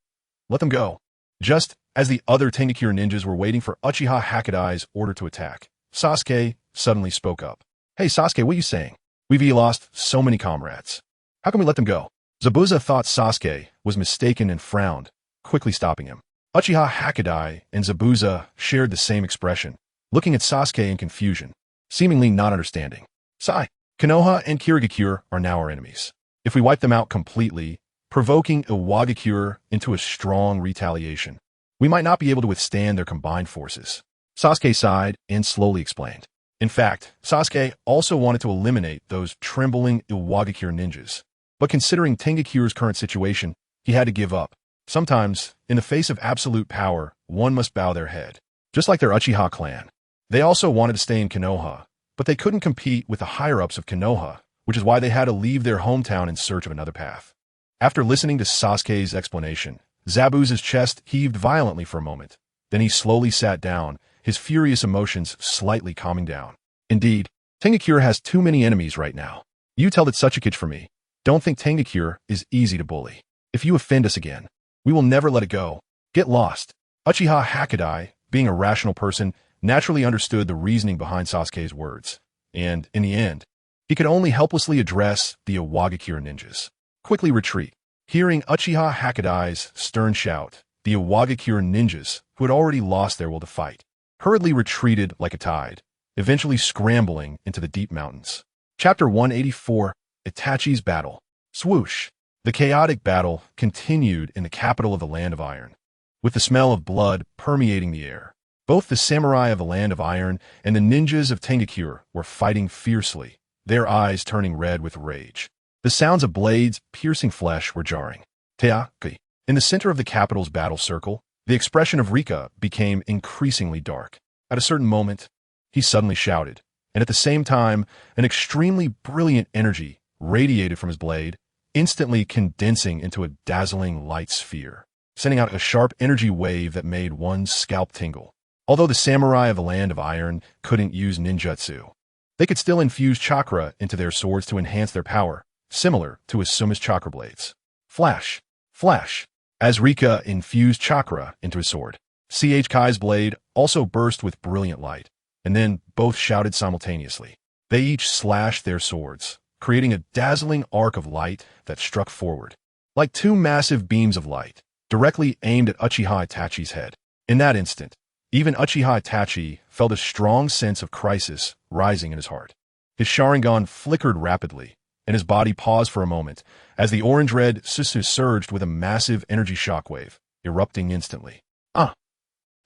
Let them go. Just as the other Tengakure ninjas were waiting for Uchiha Hakadai's order to attack, Sasuke suddenly spoke up. Hey Sasuke, what are you saying? We've lost so many comrades. How can we let them go? Zabuza thought Sasuke was mistaken and frowned, quickly stopping him. Uchiha Hakadai and Zabuza shared the same expression, looking at Sasuke in confusion, seemingly not understanding. Sai, Konoha and Kirigakure are now our enemies. If we wipe them out completely, provoking Iwagakure into a strong retaliation, we might not be able to withstand their combined forces. Sasuke sighed and slowly explained. In fact, Sasuke also wanted to eliminate those trembling Iwagakure ninjas. But considering Tengakure's current situation, he had to give up. Sometimes, in the face of absolute power, one must bow their head. Just like their Uchiha clan. They also wanted to stay in Konoha, but they couldn't compete with the higher-ups of Konoha, which is why they had to leave their hometown in search of another path. After listening to Sasuke's explanation, Zabuza's chest heaved violently for a moment. Then he slowly sat down, his furious emotions slightly calming down. Indeed, Tengakure has too many enemies right now. You tell that Sachikage for me. Don't think Tengakure is easy to bully. If you offend us again, we will never let it go. Get lost. Uchiha Hakadai, being a rational person, naturally understood the reasoning behind Sasuke's words, and, in the end, he could only helplessly address the Iwagakure ninjas. Quickly retreat. Hearing Uchiha Hakadai's stern shout, the Iwagakure ninjas, who had already lost their will to fight, hurriedly retreated like a tide, eventually scrambling into the deep mountains. Chapter 184, Itachi's Battle. Swoosh. The chaotic battle continued in the capital of the Land of Iron, with the smell of blood permeating the air. Both the samurai of the Land of Iron and the ninjas of Tengakure were fighting fiercely, their eyes turning red with rage. The sounds of blades piercing flesh were jarring. Teaki. In the center of the capital's battle circle, the expression of Rika became increasingly dark. At a certain moment, he suddenly shouted, and at the same time, an extremely brilliant energy radiated from his blade, instantly condensing into a dazzling light sphere, sending out a sharp energy wave that made one's scalp tingle. Although the samurai of the Land of Iron couldn't use ninjutsu, they could still infuse chakra into their swords to enhance their power, similar to Asuma's chakra blades. Flash! Flash! As Rika infused chakra into his sword, CH Kai's blade also burst with brilliant light, and then both shouted simultaneously. They each slashed their swords, creating a dazzling arc of light that struck forward, like two massive beams of light, directly aimed at Uchiha Itachi's head. In that instant, even Uchiha Itachi felt a strong sense of crisis rising in his heart. His Sharingan flickered rapidly, and his body paused for a moment as the orange-red Susu surged with a massive energy shockwave, erupting instantly.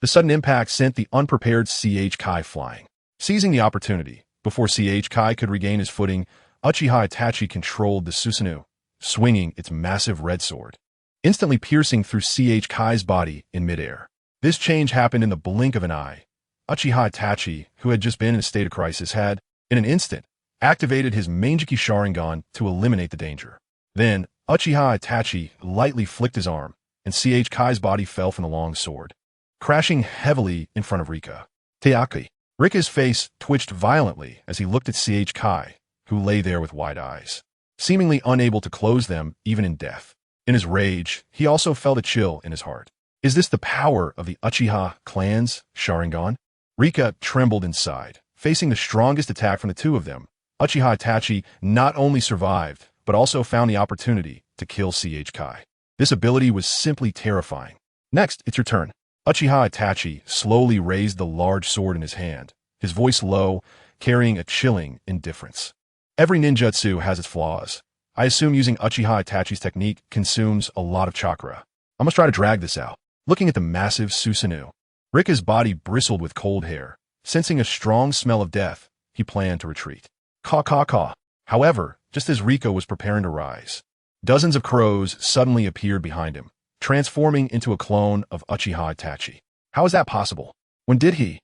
The sudden impact sent the unprepared CH Kai flying. Seizing the opportunity, before CH Kai could regain his footing, Uchiha Itachi controlled the Susanoo, swinging its massive red sword, instantly piercing through CH Kai's body in midair. This change happened in the blink of an eye. Uchiha Itachi, who had just been in a state of crisis, had, in an instant, activated his Manjiki Sharingan to eliminate the danger. Then, Uchiha Itachi lightly flicked his arm, and CH Kai's body fell from the long sword, crashing heavily in front of Rika. Teaki. Rika's face twitched violently as he looked at CH Kai, who lay there with wide eyes, seemingly unable to close them even in death. In his rage, he also felt a chill in his heart. Is this the power of the Uchiha clan's Sharingan? Rika trembled inside, facing the strongest attack from the two of them. Uchiha Itachi not only survived, but also found the opportunity to kill CH Kai. This ability was simply terrifying. Next, it's your turn. Uchiha Itachi slowly raised the large sword in his hand, his voice low, carrying a chilling indifference. Every ninjutsu has its flaws. I assume using Uchiha Itachi's technique consumes a lot of chakra. I must try to drag this out. Looking at the massive Susanoo, Rika's body bristled with cold hair. Sensing a strong smell of death, he planned to retreat. Caw. However, just as Rika was preparing to rise, dozens of crows suddenly appeared behind him, transforming into a clone of Uchiha Itachi. How is that possible? When did he?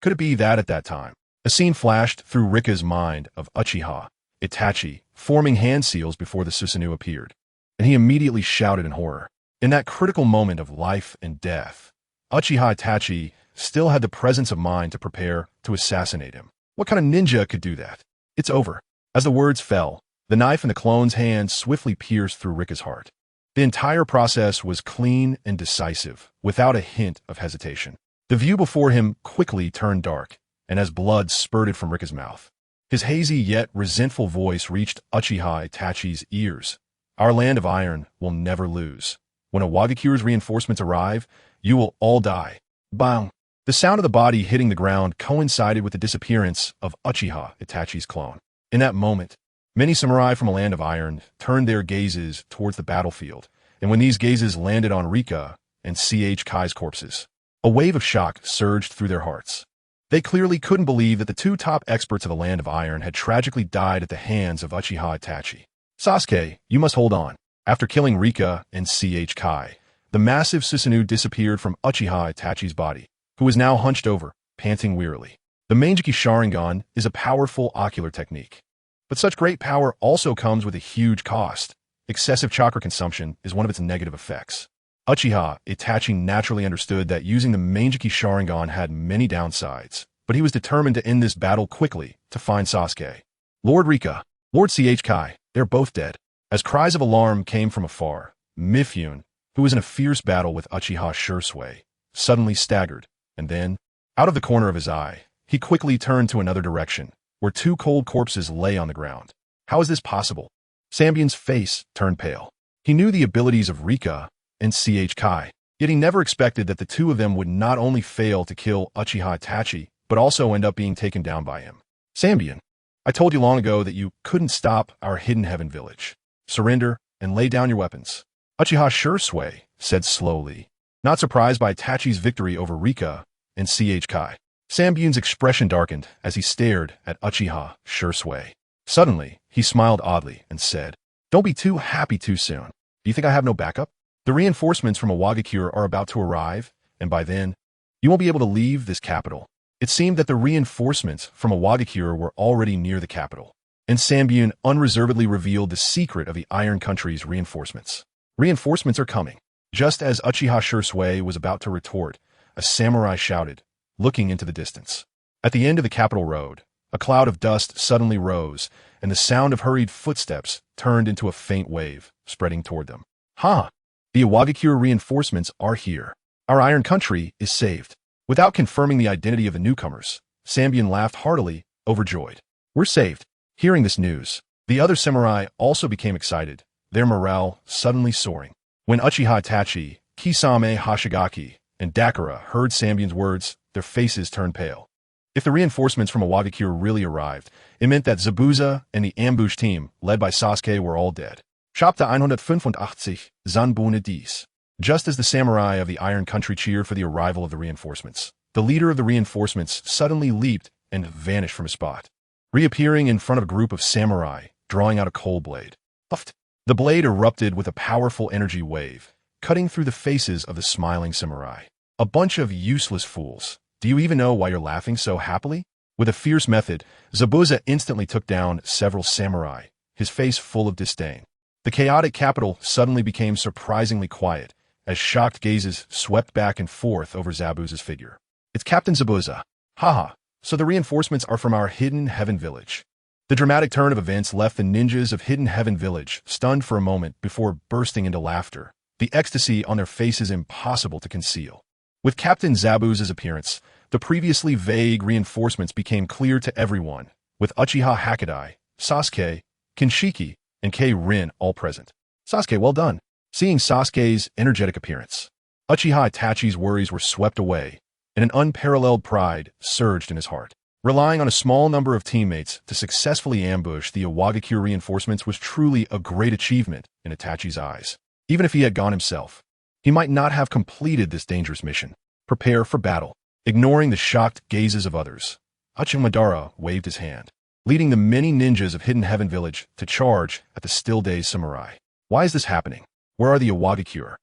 Could it be that at that time? A scene flashed through Rika's mind of Uchiha Itachi forming hand seals before the Susanoo appeared, and he immediately shouted in horror. In that critical moment of life and death, Uchiha Itachi still had the presence of mind to prepare to assassinate him. What kind of ninja could do that? It's over. As the words fell, the knife in the clone's hand swiftly pierced through Rika's heart. The entire process was clean and decisive, without a hint of hesitation. The view before him quickly turned dark, and as blood spurted from Rika's mouth, his hazy yet resentful voice reached Uchiha Itachi's ears. Our Land of Iron will never lose. When Iwagakure's reinforcements arrive, you will all die. Bang! The sound of the body hitting the ground coincided with the disappearance of Uchiha Itachi's clone. In that moment, many samurai from a Land of Iron turned their gazes towards the battlefield, and when these gazes landed on Rika and CH Kai's corpses, a wave of shock surged through their hearts. They clearly couldn't believe that the two top experts of the Land of Iron had tragically died at the hands of Uchiha Itachi. Sasuke, you must hold on. After killing Rika and CH Kai, the massive Susanoo disappeared from Uchiha Itachi's body, who was now hunched over, panting wearily. The Manjiki Sharingan is a powerful ocular technique, but such great power also comes with a huge cost. Excessive chakra consumption is one of its negative effects. Uchiha Itachi naturally understood that using the Manjiki Sharingan had many downsides, but he was determined to end this battle quickly to find Sasuke. Lord Rika, Lord Ch Kai, they're both dead. As cries of alarm came from afar, Mifune, who was in a fierce battle with Uchiha Shursui, suddenly staggered, and then, out of the corner of his eye, he quickly turned to another direction, where two cold corpses lay on the ground. How is this possible? Sambion's face turned pale. He knew the abilities of Rika and Ch Kai, yet he never expected that the two of them would not only fail to kill Uchiha Itachi, but also end up being taken down by him. Sambion, I told you long ago that you couldn't stop our Hidden Heaven village. Surrender and lay down your weapons. Uchiha Shursui said slowly, not surprised by Itachi's victory over Rika and Ch Kai. Sambion's expression darkened as he stared at Uchiha Shursui. Suddenly, he smiled oddly and said, "Don't be too happy too soon. Do you think I have no backup? The reinforcements from Awagakure are about to arrive, and by then, you won't be able to leave this capital." It seemed that the reinforcements from Awagakure were already near the capital, and Sambion unreservedly revealed the secret of the Iron Country's reinforcements. Reinforcements are coming. Just as Uchiha Shursui was about to retort, a samurai shouted, looking into the distance. At the end of the capital road, a cloud of dust suddenly rose, and the sound of hurried footsteps turned into a faint wave, spreading toward them. "Ha! The Awagakure reinforcements are here. Our Iron Country is saved." Without confirming the identity of the newcomers, Sambion laughed heartily, overjoyed. "We're saved." Hearing this news, the other samurai also became excited, their morale suddenly soaring. When Uchiha Itachi, Kisame Hashigaki, and Dakara heard Sambion's words, their faces turned pale. If the reinforcements from Awagakure really arrived, it meant that Zabuza and the ambush team, led by Sasuke, were all dead. Chapter 185, Zanbune dies. Just as the samurai of the Iron Country cheered for the arrival of the reinforcements, the leader of the reinforcements suddenly leaped and vanished from his spot, reappearing in front of a group of samurai, drawing out a cold blade. Puffed. The blade erupted with a powerful energy wave, cutting through the faces of the smiling samurai. "A bunch of useless fools. Do you even know why you're laughing so happily?" With a fierce method, Zabuza instantly took down several samurai, his face full of disdain. The chaotic capital suddenly became surprisingly quiet, as shocked gazes swept back and forth over Zabuza's figure. "It's Captain Zabuza. Haha, so the reinforcements are from our Hidden Heaven village." The dramatic turn of events left the ninjas of Hidden Heaven village stunned for a moment before bursting into laughter, the ecstasy on their faces impossible to conceal. With Captain Zabuza's appearance, the previously vague reinforcements became clear to everyone, with Uchiha Hakadai, Sasuke, Kinshiki, and Rin all present. "Sasuke, well done." Seeing Sasuke's energetic appearance, Uchiha Itachi's worries were swept away, and an unparalleled pride surged in his heart. Relying on a small number of teammates to successfully ambush the Awagakure reinforcements was truly a great achievement in Itachi's eyes. Even if he had gone himself, he might not have completed this dangerous mission. Prepare for battle. Ignoring the shocked gazes of others, Madara waved his hand, leading the many ninjas of Hidden Heaven village to charge at the still-dazed samurai. Why is this happening? Where are the Awagakure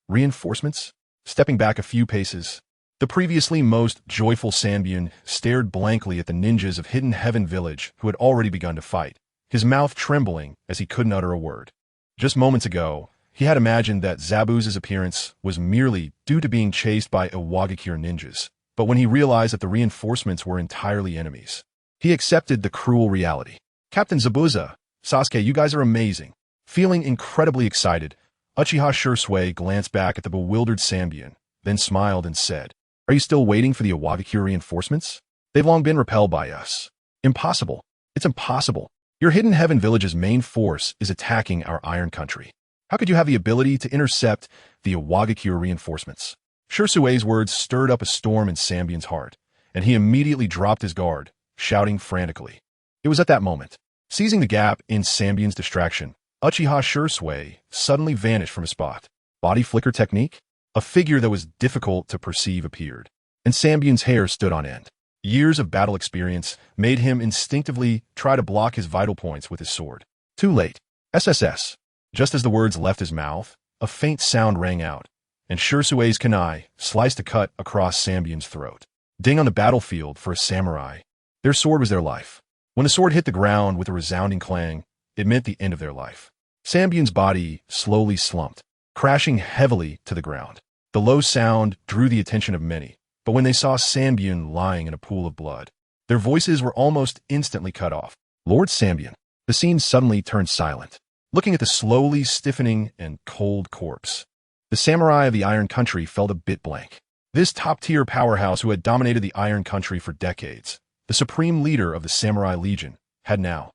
reinforcements? Stepping back a few paces, the previously most joyful Sambion stared blankly at the ninjas of Hidden Heaven village who had already begun to fight, his mouth trembling as he couldn't utter a word. Just moments ago, he had imagined that Zabuza's appearance was merely due to being chased by Awagakure ninjas, but when he realized that the reinforcements were entirely enemies, he accepted the cruel reality. "Captain Zabuza, Sasuke, you guys are amazing." Feeling incredibly excited, Uchiha Shursui glanced back at the bewildered Sambion, then smiled and said, "Are you still waiting for the Awagakure reinforcements? They've long been repelled by us." "Impossible. It's impossible. Your Hidden Heaven village's main force is attacking our Iron Country. How could you have the ability to intercept the Awagakure reinforcements?" Shursui's words stirred up a storm in Sambion's heart, and he immediately dropped his guard, shouting frantically. It was at that moment, seizing the gap in Sambion's distraction, Uchiha Shursui suddenly vanished from his spot. Body flicker technique? A figure that was difficult to perceive appeared, and Sambion's hair stood on end. Years of battle experience made him instinctively try to block his vital points with his sword. Too late. SSS. Just as the words left his mouth, a faint sound rang out, and Shursui's kunai sliced a cut across Sambion's throat. Ding on the battlefield for a samurai. Their sword was their life. When the sword hit the ground with a resounding clang, it meant the end of their life. Sambion's body slowly slumped, crashing heavily to the ground. The low sound drew the attention of many, But when they saw Sanbyun lying in a pool of blood, their voices were almost instantly cut off. Lord Sanbyun. The scene suddenly turned silent, looking at the slowly stiffening and cold corpse. The samurai of the Iron Country felt a bit blank. This top-tier powerhouse who had dominated the Iron Country for decades, the supreme leader of the Samurai Legion, had now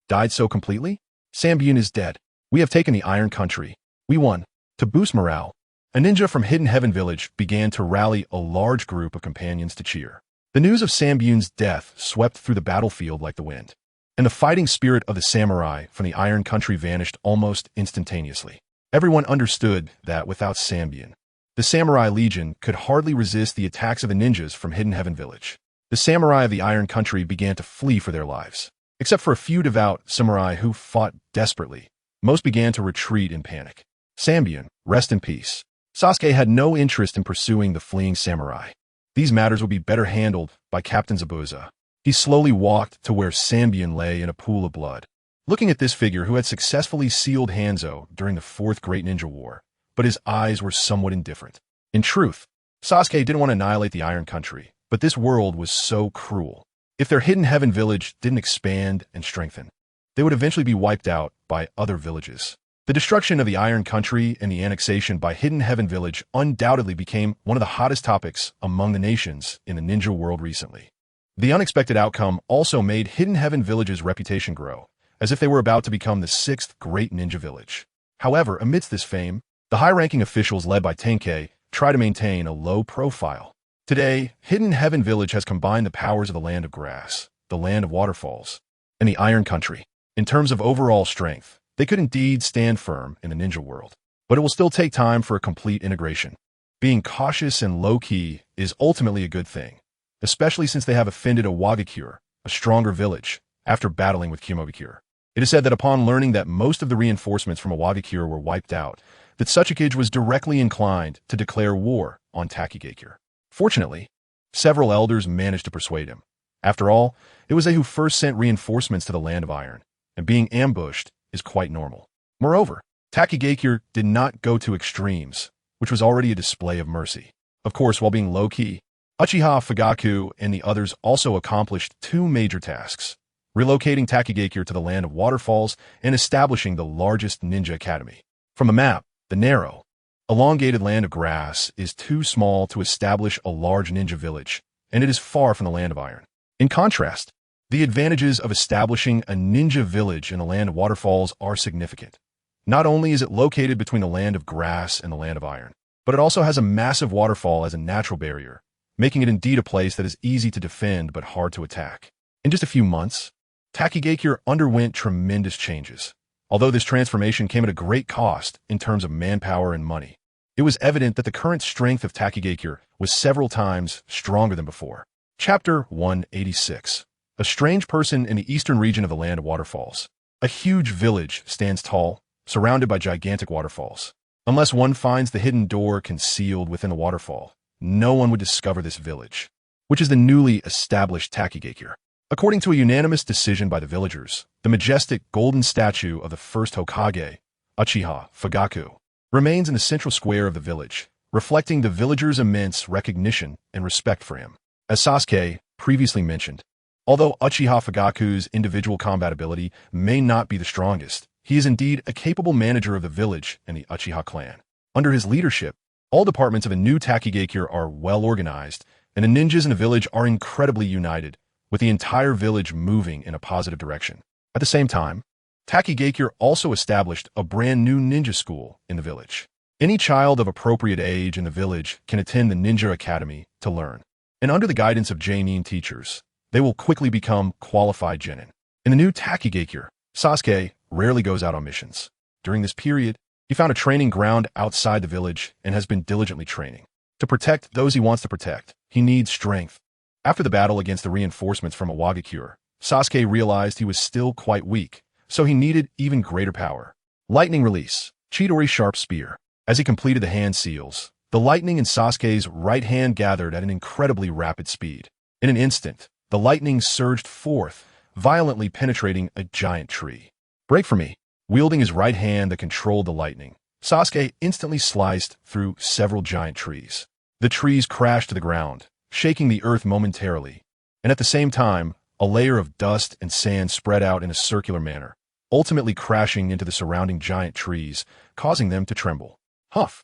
died so completely? Sanbyun is dead. We have taken the Iron Country. We won. To boost morale, a ninja from Hidden Heaven Village began to rally a large group of companions to cheer. The news of Sanbyun's death swept through the battlefield like the wind, and the fighting spirit of the samurai from the Iron Country vanished almost instantaneously. Everyone understood that without Sanbyun, the Samurai Legion could hardly resist the attacks of the ninjas from Hidden Heaven Village. The samurai of the Iron Country began to flee for their lives. Except for a few devout samurai who fought desperately, most began to retreat in panic. Sanbyun, rest in peace. Sasuke had no interest in pursuing the fleeing samurai. These matters would be better handled by Captain Zabuza. He slowly walked to where Sanbyun lay in a pool of blood, looking at this figure who had successfully sealed Hanzo during the Fourth Great Ninja War, but his eyes were somewhat indifferent. In truth, Sasuke didn't want to annihilate the Iron Country, but this world was so cruel. If their Hidden Heaven Village didn't expand and strengthen, they would eventually be wiped out by other villages. The destruction of the Iron Country and the annexation by Hidden Heaven Village undoubtedly became one of the hottest topics among the nations in the ninja world recently. The unexpected outcome also made Hidden Heaven Village's reputation grow, as if they were about to become the sixth great ninja village. However, amidst this fame, the high-ranking officials led by Tenkei try to maintain a low profile. Today, Hidden Heaven Village has combined the powers of the Land of Grass, the Land of Waterfalls, and the Iron Country. In terms of overall strength, they could indeed stand firm in the ninja world, but it will still take time for a complete integration. Being cautious and low-key is ultimately a good thing, especially since they have offended a Wagakure, a stronger village, after battling with Kumobakure. It is said that upon learning that most of the reinforcements from a Wagakure were wiped out, that Sachikage was directly inclined to declare war on Takigakure. Fortunately, several elders managed to persuade him. After all, it was they who first sent reinforcements to the Land of Iron, and being ambushed is quite normal. Moreover, Takigakure did not go to extremes, which was already a display of mercy. Of course, while being low-key, Uchiha Fugaku and the others also accomplished two major tasks: relocating Takigakure to the Land of Waterfalls and establishing the largest ninja academy. From a map, the narrow, elongated Land of Grass is too small to establish a large ninja village, and it is far from the Land of Iron. In contrast, the advantages of establishing a ninja village in the Land of Waterfalls are significant. Not only is it located between the Land of Grass and the Land of Iron, but it also has a massive waterfall as a natural barrier, making it indeed a place that is easy to defend but hard to attack. In just a few months, Takigakure underwent tremendous changes. Although this transformation came at a great cost in terms of manpower and money, it was evident that the current strength of Takigakure was several times stronger than before. Chapter 186. A strange person in the eastern region of the Land of Waterfalls. A huge village stands tall, surrounded by gigantic waterfalls. Unless one finds the hidden door concealed within the waterfall, no one would discover this village, which is the newly established Takigakure. According to a unanimous decision by the villagers, the majestic golden statue of the first Hokage, Uchiha Fugaku, remains in the central square of the village, reflecting the villagers' immense recognition and respect for him. As Sasuke previously mentioned, although Uchiha Fugaku's individual combat ability may not be the strongest, he is indeed a capable manager of the village and the Uchiha clan. Under his leadership, all departments of a new Takigakure are well organized, and the ninjas in the village are incredibly united, with the entire village moving in a positive direction. At the same time, Takigakure also established a brand new ninja school in the village. Any child of appropriate age in the village can attend the ninja academy to learn, and under the guidance of Jainin teachers, they will quickly become qualified genin. In the new Takigakure, Sasuke rarely goes out on missions. During this period, he found a training ground outside the village and has been diligently training. To protect those he wants to protect, he needs strength. After the battle against the reinforcements from Wagakure, Sasuke realized he was still quite weak, so he needed even greater power. Lightning Release, Chidori Sharp Spear. As he completed the hand seals, the lightning in Sasuke's right hand gathered at an incredibly rapid speed. In an instant, the lightning surged forth, violently penetrating a giant tree. Break for me. Wielding his right hand that controlled the lightning, Sasuke instantly sliced through several giant trees. The trees crashed to the ground, shaking the earth momentarily. And at the same time, a layer of dust and sand spread out in a circular manner, ultimately crashing into the surrounding giant trees, causing them to tremble. Huff!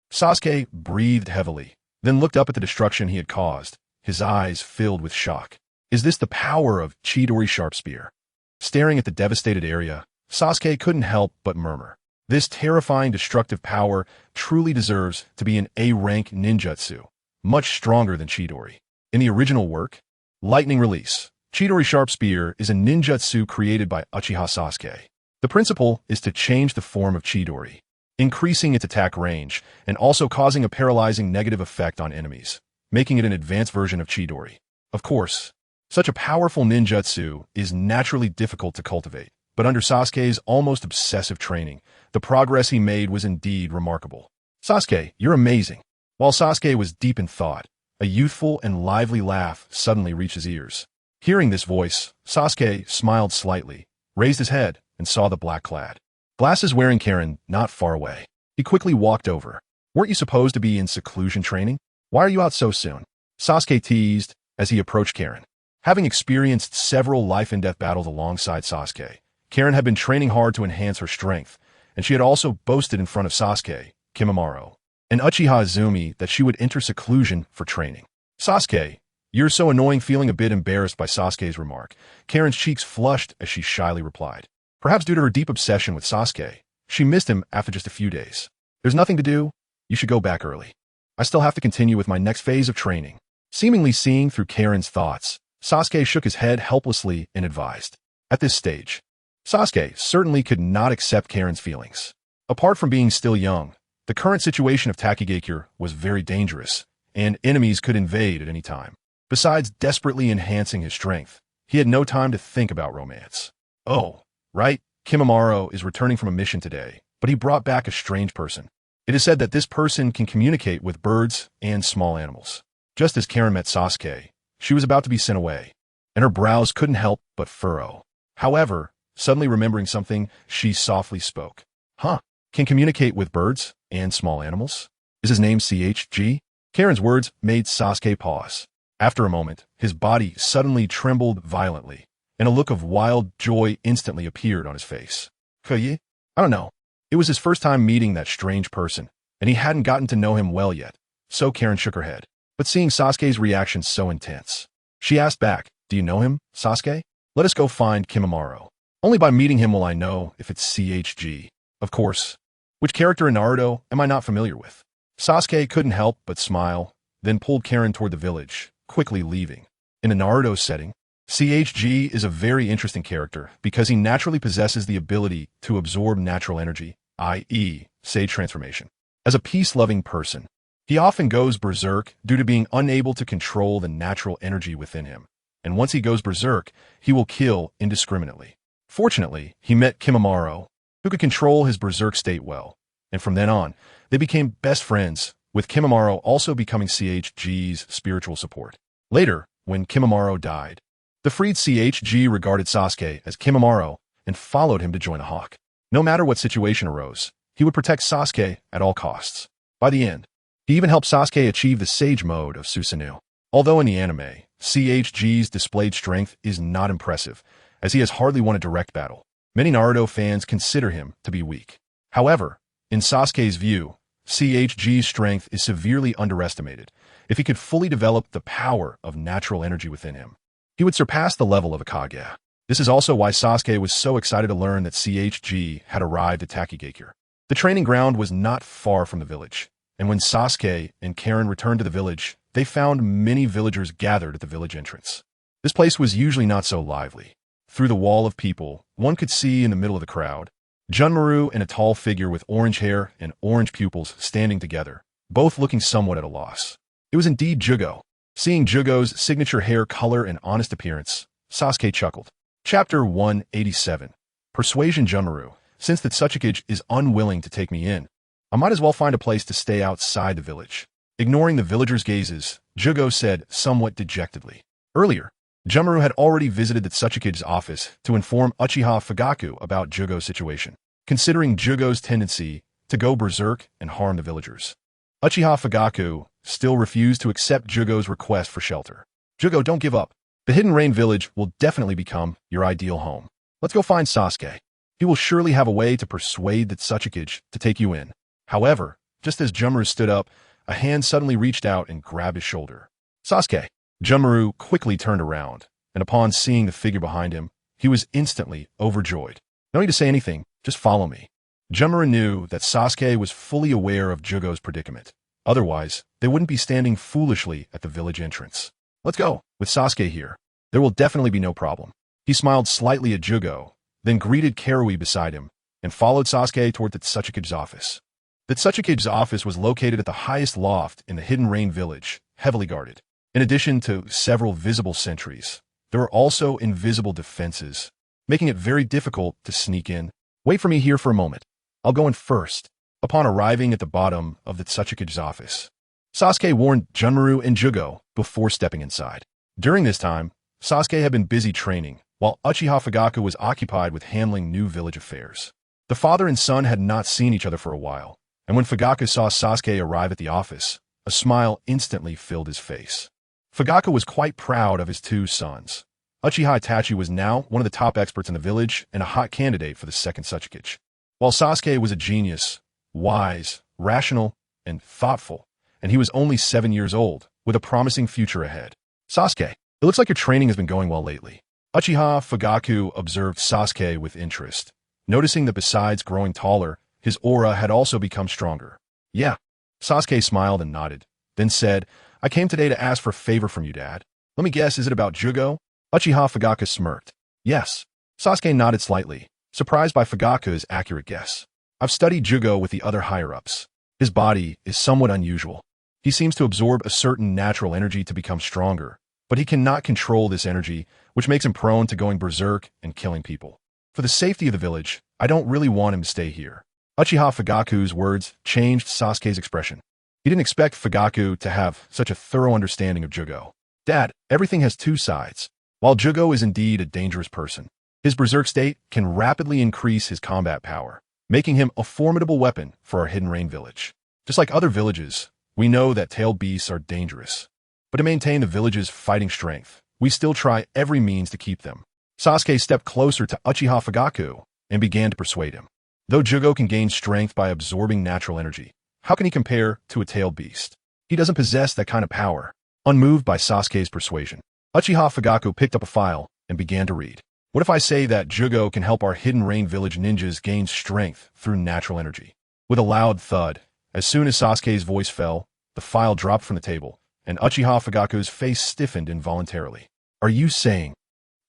Sasuke breathed heavily, then looked up at the destruction he had caused, his eyes filled with shock. Is this the power of Chidori Sharp Spear? Staring at the devastated area, Sasuke couldn't help but murmur. This terrifying destructive power truly deserves to be an A-rank ninjutsu, much stronger than Chidori. In the original work, Lightning Release, Chidori Sharp Spear is a ninjutsu created by Uchiha Sasuke. The principle is to change the form of Chidori, increasing its attack range and also causing a paralyzing negative effect on enemies, making it an advanced version of Chidori. Of course, such a powerful ninjutsu is naturally difficult to cultivate, but under Sasuke's almost obsessive training, the progress he made was indeed remarkable. Sasuke, you're amazing. While Sasuke was deep in thought, a youthful and lively laugh suddenly reached his ears. Hearing this voice, Sasuke smiled slightly, raised his head, and saw the black-clad, glasses-wearing Karen not far away. He quickly walked over. Weren't you supposed to be in seclusion training? Why are you out so soon? Sasuke teased as he approached Karen. Having experienced several life-and-death battles alongside Sasuke, Karen had been training hard to enhance her strength, and she had also boasted in front of Sasuke, Kimimaro, and Uchiha Izumi that she would enter seclusion for training. Sasuke, you're so annoying. Feeling a bit embarrassed by Sasuke's remark, Karen's cheeks flushed as she shyly replied. Perhaps due to her deep obsession with Sasuke, she missed him after just a few days. There's nothing to do. You should go back early. I still have to continue with my next phase of training. Seemingly seeing through Karen's thoughts, Sasuke shook his head helplessly and advised. At this stage, Sasuke certainly could not accept Karen's feelings. Apart from being still young, the current situation of Takigakure was very dangerous, and enemies could invade at any time. Besides desperately enhancing his strength, he had no time to think about romance. Oh, right, Kimimaro is returning from a mission today, but he brought back a strange person. It is said that this person can communicate with birds and small animals. Just as Karen met Sasuke, she was about to be sent away, and her brows couldn't help but furrow. However, suddenly remembering something, she softly spoke. Huh, can communicate with birds and small animals? Is his name CHG? Karen's words made Sasuke pause. After a moment, his body suddenly trembled violently, and a look of wild joy instantly appeared on his face. I don't know. It was his first time meeting that strange person, and he hadn't gotten to know him well yet, so Karen shook her head. But seeing Sasuke's reaction so intense, she asked back, do you know him, Sasuke? Let us go find Kimimaro. Only by meeting him will I know if it's CHG. Of course. Which character in Naruto am I not familiar with? Sasuke couldn't help but smile, then pulled Karen toward the village, quickly leaving. In a Naruto setting, CHG is a very interesting character because he naturally possesses the ability to absorb natural energy, i.e., Sage transformation. As a peace-loving person, he often goes berserk due to being unable to control the natural energy within him, and once he goes berserk, he will kill indiscriminately. Fortunately, he met Kimimaro, who could control his berserk state well, and from then on, they became best friends, with Kimimaro also becoming CHG's spiritual support. Later, when Kimimaro died, the freed CHG regarded Sasuke as Kimimaro and followed him to join a hawk. No matter what situation arose, he would protect Sasuke at all costs. By the end, he even helped Sasuke achieve the Sage mode of Susanoo. Although in the anime, CHG's displayed strength is not impressive, as he has hardly won a direct battle. Many Naruto fans consider him to be weak. However, in Sasuke's view, CHG's strength is severely underestimated. If he could fully develop the power of natural energy within him, he would surpass the level of a Kage. This is also why Sasuke was so excited to learn that CHG had arrived at Takigakure. The training ground was not far from the village, and when Sasuke and Karen returned to the village, they found many villagers gathered at the village entrance. This place was usually not so lively. Through the wall of people, one could see in the middle of the crowd, Junmaru and a tall figure with orange hair and orange pupils standing together, both looking somewhat at a loss. It was indeed Jugo. Seeing Jugo's signature hair color and honest appearance, Sasuke chuckled. Chapter 187. Persuasion. Junmaru, since that Sasuke is unwilling to take me in, I might as well find a place to stay outside the village. Ignoring the villagers' gazes, Jugo said somewhat dejectedly. Earlier, Junmaru had already visited the Sasuke's office to inform Uchiha Fugaku about Jugo's situation, considering Jugo's tendency to go berserk and harm the villagers. Uchiha Fugaku still refused to accept Jugo's request for shelter. Jugo, don't give up. The Hidden Rain Village will definitely become your ideal home. Let's go find Sasuke. He will surely have a way to persuade the Tsuchikage to take you in. However, just as Jumuru stood up, a hand suddenly reached out and grabbed his shoulder. Sasuke. Jumuru quickly turned around, and upon seeing the figure behind him, he was instantly overjoyed. No need to say anything, just follow me. Jumuru knew that Sasuke was fully aware of Jugo's predicament. Otherwise, they wouldn't be standing foolishly at the village entrance. Let's go. With Sasuke here, there will definitely be no problem. He smiled slightly at Jugo, then greeted Karui beside him, and followed Sasuke toward the Tsuchikage's office. The Tsuchikage's office was located at the highest loft in the Hidden Rain Village, heavily guarded. In addition to several visible sentries, there were also invisible defenses, making it very difficult to sneak in. Wait for me here for a moment. I'll go in first. Upon arriving at the bottom of the Tsuchikage's office, Sasuke warned Jumuru and Jugo before stepping inside. During this time, Sasuke had been busy training, while Uchiha Fugaku was occupied with handling new village affairs. The father and son had not seen each other for a while, and when Fugaku saw Sasuke arrive at the office, a smile instantly filled his face. Fugaku was quite proud of his two sons. Uchiha Itachi was now one of the top experts in the village and a hot candidate for the second Tsuchikage. While Sasuke was a genius, wise, rational, and thoughtful, and he was only 7 years old, with a promising future ahead. Sasuke, it looks like your training has been going well lately. Uchiha Fugaku observed Sasuke with interest, noticing that besides growing taller, his aura had also become stronger. Yeah. Sasuke smiled and nodded, then said, I came today to ask for a favor from you, Dad. Let me guess, is it about Jugo? Uchiha Fugaku smirked. Yes. Sasuke nodded slightly, surprised by Fugaku's accurate guess. I've studied Jugo with the other higher-ups. His body is somewhat unusual. He seems to absorb a certain natural energy to become stronger, but he cannot control this energy, which makes him prone to going berserk and killing people. For the safety of the village, I don't really want him to stay here. Uchiha Fugaku's words changed Sasuke's expression. He didn't expect Fugaku to have such a thorough understanding of Jugo. Dad, everything has two sides. While Jugo is indeed a dangerous person, his berserk state can rapidly increase his combat power, making him a formidable weapon for our Hidden Rain village. Just like other villages, we know that tailed beasts are dangerous. But to maintain the village's fighting strength, we still try every means to keep them. Sasuke stepped closer to Uchiha Fugaku and began to persuade him. Though Jugo can gain strength by absorbing natural energy, how can he compare to a tailed beast? He doesn't possess that kind of power. Unmoved by Sasuke's persuasion, Uchiha Fugaku picked up a file and began to read. What if I say that Jugo can help our Hidden Rain village ninjas gain strength through natural energy? With a loud thud, as soon as Sasuke's voice fell, the file dropped from the table, and Uchiha Fugaku's face stiffened involuntarily. Are you saying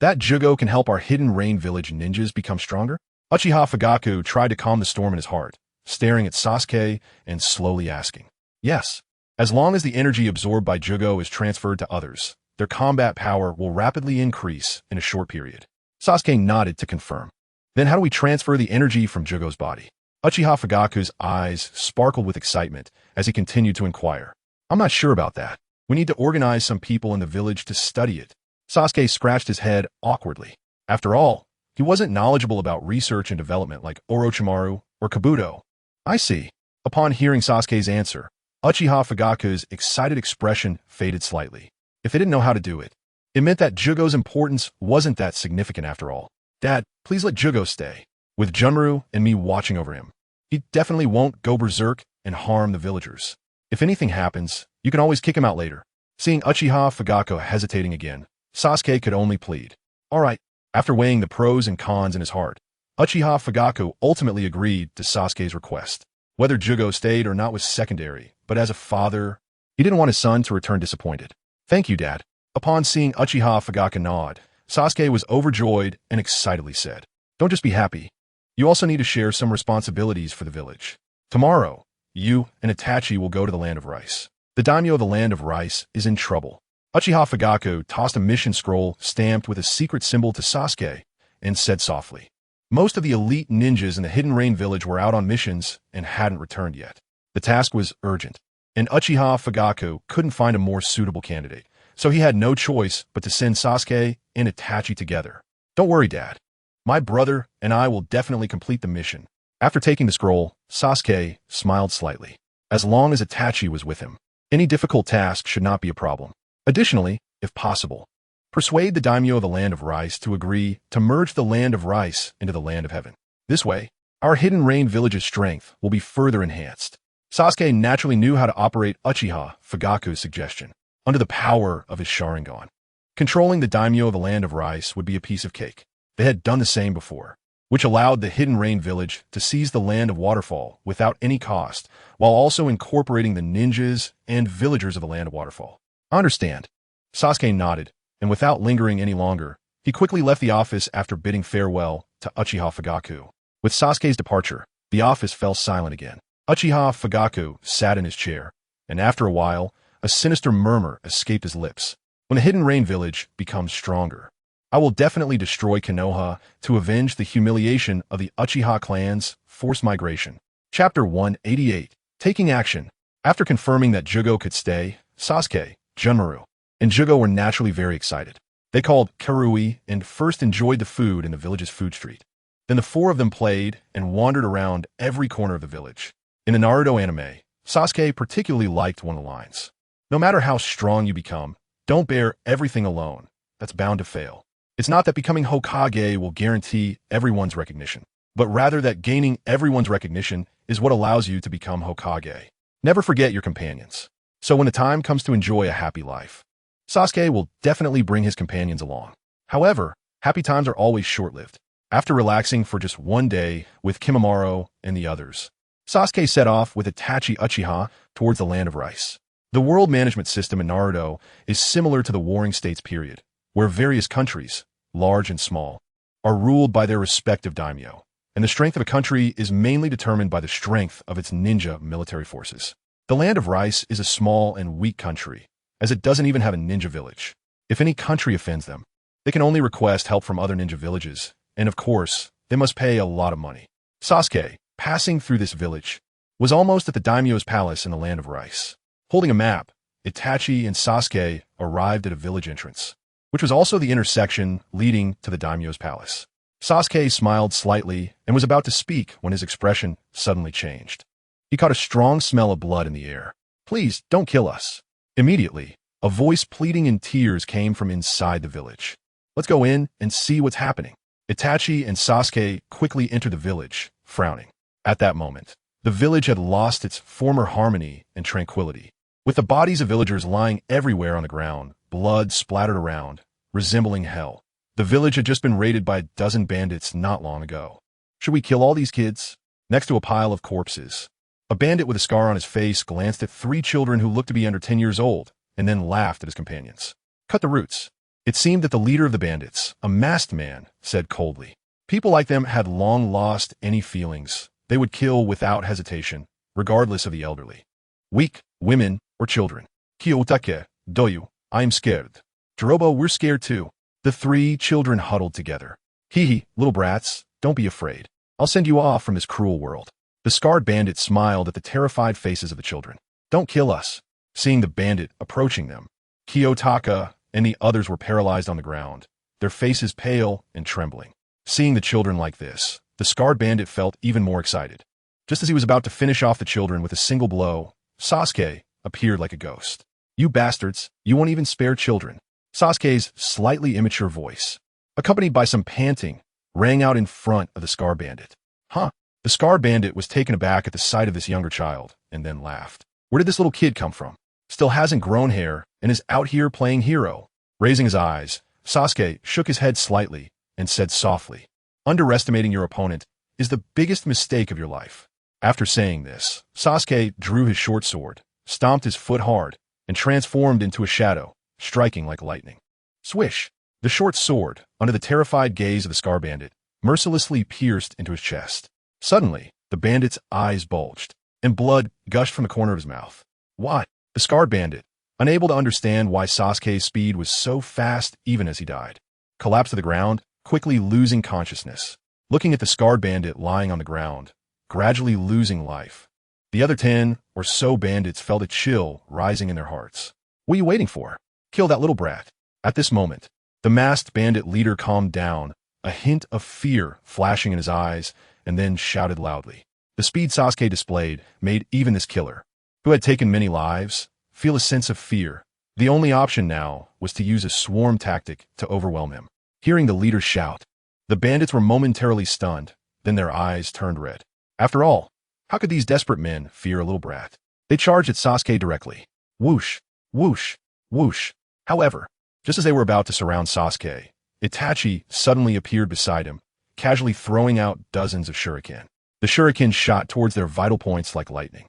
that Jugo can help our Hidden Rain village ninjas become stronger? Uchiha Fugaku tried to calm the storm in his heart, staring at Sasuke and slowly asking. Yes. As long as the energy absorbed by Jugo is transferred to others, their combat power will rapidly increase in a short period. Sasuke nodded to confirm. Then how do we transfer the energy from Jugo's body? Uchiha Fugaku's eyes sparkled with excitement as he continued to inquire. I'm not sure about that. We need to organize some people in the village to study it. Sasuke scratched his head awkwardly. After all, he wasn't knowledgeable about research and development like Orochimaru or Kabuto. I see. Upon hearing Sasuke's answer, Uchiha Fugaku's excited expression faded slightly. If they didn't know how to do it, it meant that Jugo's importance wasn't that significant after all. Dad, please let Jugo stay. With Jumuru and me watching over him, he definitely won't go berserk and harm the villagers. If anything happens, you can always kick him out later. Seeing Uchiha Fugaku hesitating again, Sasuke could only plead. All right. After weighing the pros and cons in his heart, Uchiha Fugaku ultimately agreed to Sasuke's request. Whether Jugo stayed or not was secondary, but as a father, he didn't want his son to return disappointed. Thank you, Dad. Upon seeing Uchiha Fugaku nod, Sasuke was overjoyed and excitedly said, Don't just be happy. You also need to share some responsibilities for the village. Tomorrow, you and Itachi will go to the Land of Rice. The daimyo of the Land of Rice is in trouble. Uchiha Fugaku tossed a mission scroll stamped with a secret symbol to Sasuke and said softly, Most of the elite ninjas in the Hidden Rain village were out on missions and hadn't returned yet. The task was urgent, and Uchiha Fugaku couldn't find a more suitable candidate, so he had no choice but to send Sasuke and Itachi together. Don't worry, Dad. My brother and I will definitely complete the mission. After taking the scroll, Sasuke smiled slightly. As long as Itachi was with him, Any difficult task should not be a problem. Additionally, if possible, persuade the daimyo of the land of rice to agree to merge the land of rice into the land of heaven. This way, our hidden rain village's strength will be further enhanced. Sasuke naturally knew how to operate Uchiha Fugaku's suggestion under the power of his Sharingan. Controlling the daimyo of the land of rice would be a piece of cake. They had done the same before, which allowed the hidden rain village to seize the land of waterfall without any cost, while also incorporating the ninjas and villagers of the land of waterfall. I understand. Sasuke nodded, and without lingering any longer, he quickly left the office after bidding farewell to Uchiha Fugaku. With Sasuke's departure, the office fell silent again. Uchiha Fugaku sat in his chair, and after a while, a sinister murmur escaped his lips. When the hidden rain village becomes stronger, I will definitely destroy Konoha to avenge the humiliation of the Uchiha clan's forced migration. Chapter 188. Taking action. After confirming that Jugo could stay, Sasuke, Junmaru, and Jugo were naturally very excited. They called Karui and first enjoyed the food in the village's food street. Then the four of them played and wandered around every corner of the village. In the Naruto anime, Sasuke particularly liked one of the lines. No matter how strong you become, don't bear everything alone. That's bound to fail. It's not that becoming Hokage will guarantee everyone's recognition, but rather that gaining everyone's recognition is what allows you to become Hokage. Never forget your companions. So when the time comes to enjoy a happy life, Sasuke will definitely bring his companions along. However, happy times are always short-lived. After relaxing for just one day with Kimimaro and the others, Sasuke set off with Itachi Uchiha towards the land of rice. The world management system in Naruto is similar to the Warring States period, where various countries, large and small, are ruled by their respective daimyo, and the strength of a country is mainly determined by the strength of its ninja military forces. The land of rice is a small and weak country, as it doesn't even have a ninja village. If any country offends them, they can only request help from other ninja villages, and of course, they must pay a lot of money. Sasuke, passing through this village, was almost at the daimyo's palace in the land of rice. Holding a map, Itachi and Sasuke arrived at a village entrance, which was also the intersection leading to the daimyo's palace. Sasuke smiled slightly and was about to speak when his expression suddenly changed. He caught a strong smell of blood in the air. "Please, don't kill us." Immediately, a voice pleading in tears came from inside the village. "Let's go in and see what's happening." Itachi and Sasuke quickly entered the village, frowning. At that moment, the village had lost its former harmony and tranquility. With the bodies of villagers lying everywhere on the ground, blood splattered around, resembling hell. The village had just been raided by a dozen bandits not long ago. "Should we kill all these kids?" Next to a pile of corpses, a bandit with a scar on his face glanced at three children who looked to be under 10 years old, and then laughed at his companions. "Cut the roots." It seemed that the leader of the bandits, a masked man, said coldly. People like them had long lost any feelings. They would kill without hesitation, regardless of the elderly, weak, women, or children. "Kyotake, doyu, I am scared." "Jirobo, we're scared too." The three children huddled together. "Hee, little brats, don't be afraid. I'll send you off from this cruel world." The scarred bandit smiled at the terrified faces of the children. "Don't kill us." Seeing the bandit approaching them, Kiyotaka and the others were paralyzed on the ground, their faces pale and trembling. Seeing the children like this, the scarred bandit felt even more excited. Just as he was about to finish off the children with a single blow, Sasuke appeared like a ghost. "You bastards, you won't even spare children." Sasuke's slightly immature voice, accompanied by some panting, rang out in front of the scar bandit. "Huh?" The scar bandit was taken aback at the sight of this younger child, and then laughed. "Where did this little kid come from? Still hasn't grown hair, and is out here playing hero." Raising his eyes, Sasuke shook his head slightly and said softly, "Underestimating your opponent is the biggest mistake of your life." After saying this, Sasuke drew his short sword, stomped his foot hard, and transformed into a shadow, striking like lightning. Swish! The short sword, under the terrified gaze of the scar bandit, mercilessly pierced into his chest. Suddenly, the bandit's eyes bulged, and blood gushed from the corner of his mouth. "What?" The scarred bandit, unable to understand why Sasuke's speed was so fast even as he died, collapsed to the ground, quickly losing consciousness. Looking at the scarred bandit lying on the ground, gradually losing life, the other 10 or so bandits felt a chill rising in their hearts. "What are you waiting for? Kill that little brat." At this moment, the masked bandit leader calmed down, a hint of fear flashing in his eyes, and then shouted loudly. The speed Sasuke displayed made even this killer, who had taken many lives, feel a sense of fear. The only option now was to use a swarm tactic to overwhelm him. Hearing the leader shout, the bandits were momentarily stunned, then their eyes turned red. After all, how could these desperate men fear a little brat? They charged at Sasuke directly. Whoosh, whoosh, whoosh. However, just as they were about to surround Sasuke, Itachi suddenly appeared beside him, casually throwing out dozens of shuriken. The shuriken shot towards their vital points like lightning.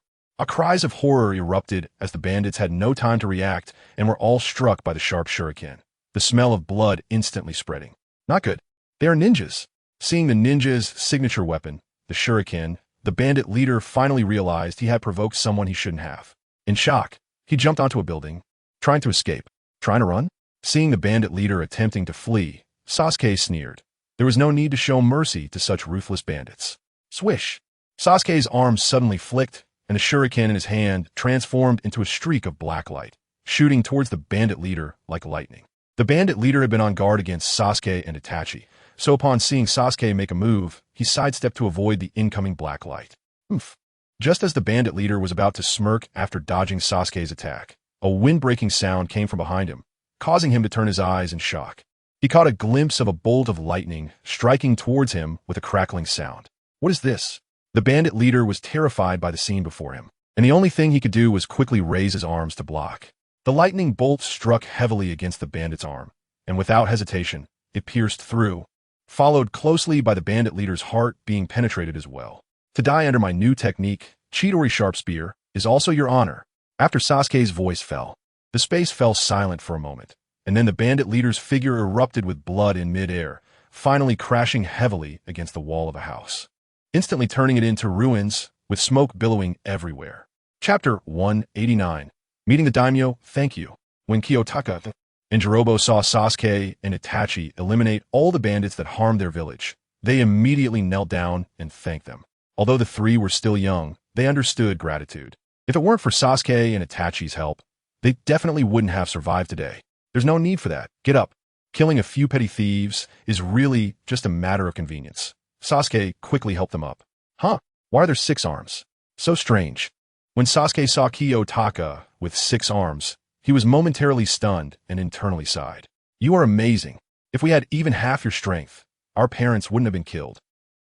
Cries of horror erupted as the bandits had no time to react and were all struck by the sharp shuriken, the smell of blood instantly spreading. Not good. They are ninjas. Seeing the ninja's signature weapon, the shuriken, the bandit leader finally realized he had provoked someone he shouldn't have. In shock, he jumped onto a building, trying to escape. Trying to run? Seeing the bandit leader attempting to flee, Sasuke sneered. There was no need to show mercy to such ruthless bandits. Swish! Sasuke's arms suddenly flicked, and the shuriken in his hand transformed into a streak of black light, shooting towards the bandit leader like lightning. The bandit leader had been on guard against Sasuke and Itachi, so upon seeing Sasuke make a move, he sidestepped to avoid the incoming black light. Oof. Just as the bandit leader was about to smirk after dodging Sasuke's attack, a wind-breaking sound came from behind him, causing him to turn his eyes in shock. He caught a glimpse of a bolt of lightning striking towards him with a crackling sound. What is this? The bandit leader was terrified by the scene before him, and the only thing he could do was quickly raise his arms to block. The lightning bolt struck heavily against the bandit's arm, and without hesitation, it pierced through, followed closely by the bandit leader's heart being penetrated as well. To die under my new technique, Chidori Sharp Spear, is also your honor. After Sasuke's voice fell, the space fell silent for a moment, and then the bandit leader's figure erupted with blood in midair, finally crashing heavily against the wall of a house, instantly turning it into ruins, with smoke billowing everywhere. Chapter 189. Meeting the daimyo, thank you. When Kiyotaka and Jirobo saw Sasuke and Itachi eliminate all the bandits that harmed their village, they immediately knelt down and thanked them. Although the three were still young, they understood gratitude. If it weren't for Sasuke and Itachi's help, they definitely wouldn't have survived today. There's no need for that. Get up. Killing a few petty thieves is really just a matter of convenience. Sasuke quickly helped them up. Huh? Why are there 6 arms? So strange. When Sasuke saw Kiyotaka with 6 arms, he was momentarily stunned and internally sighed. You are amazing. If we had even half your strength, our parents wouldn't have been killed.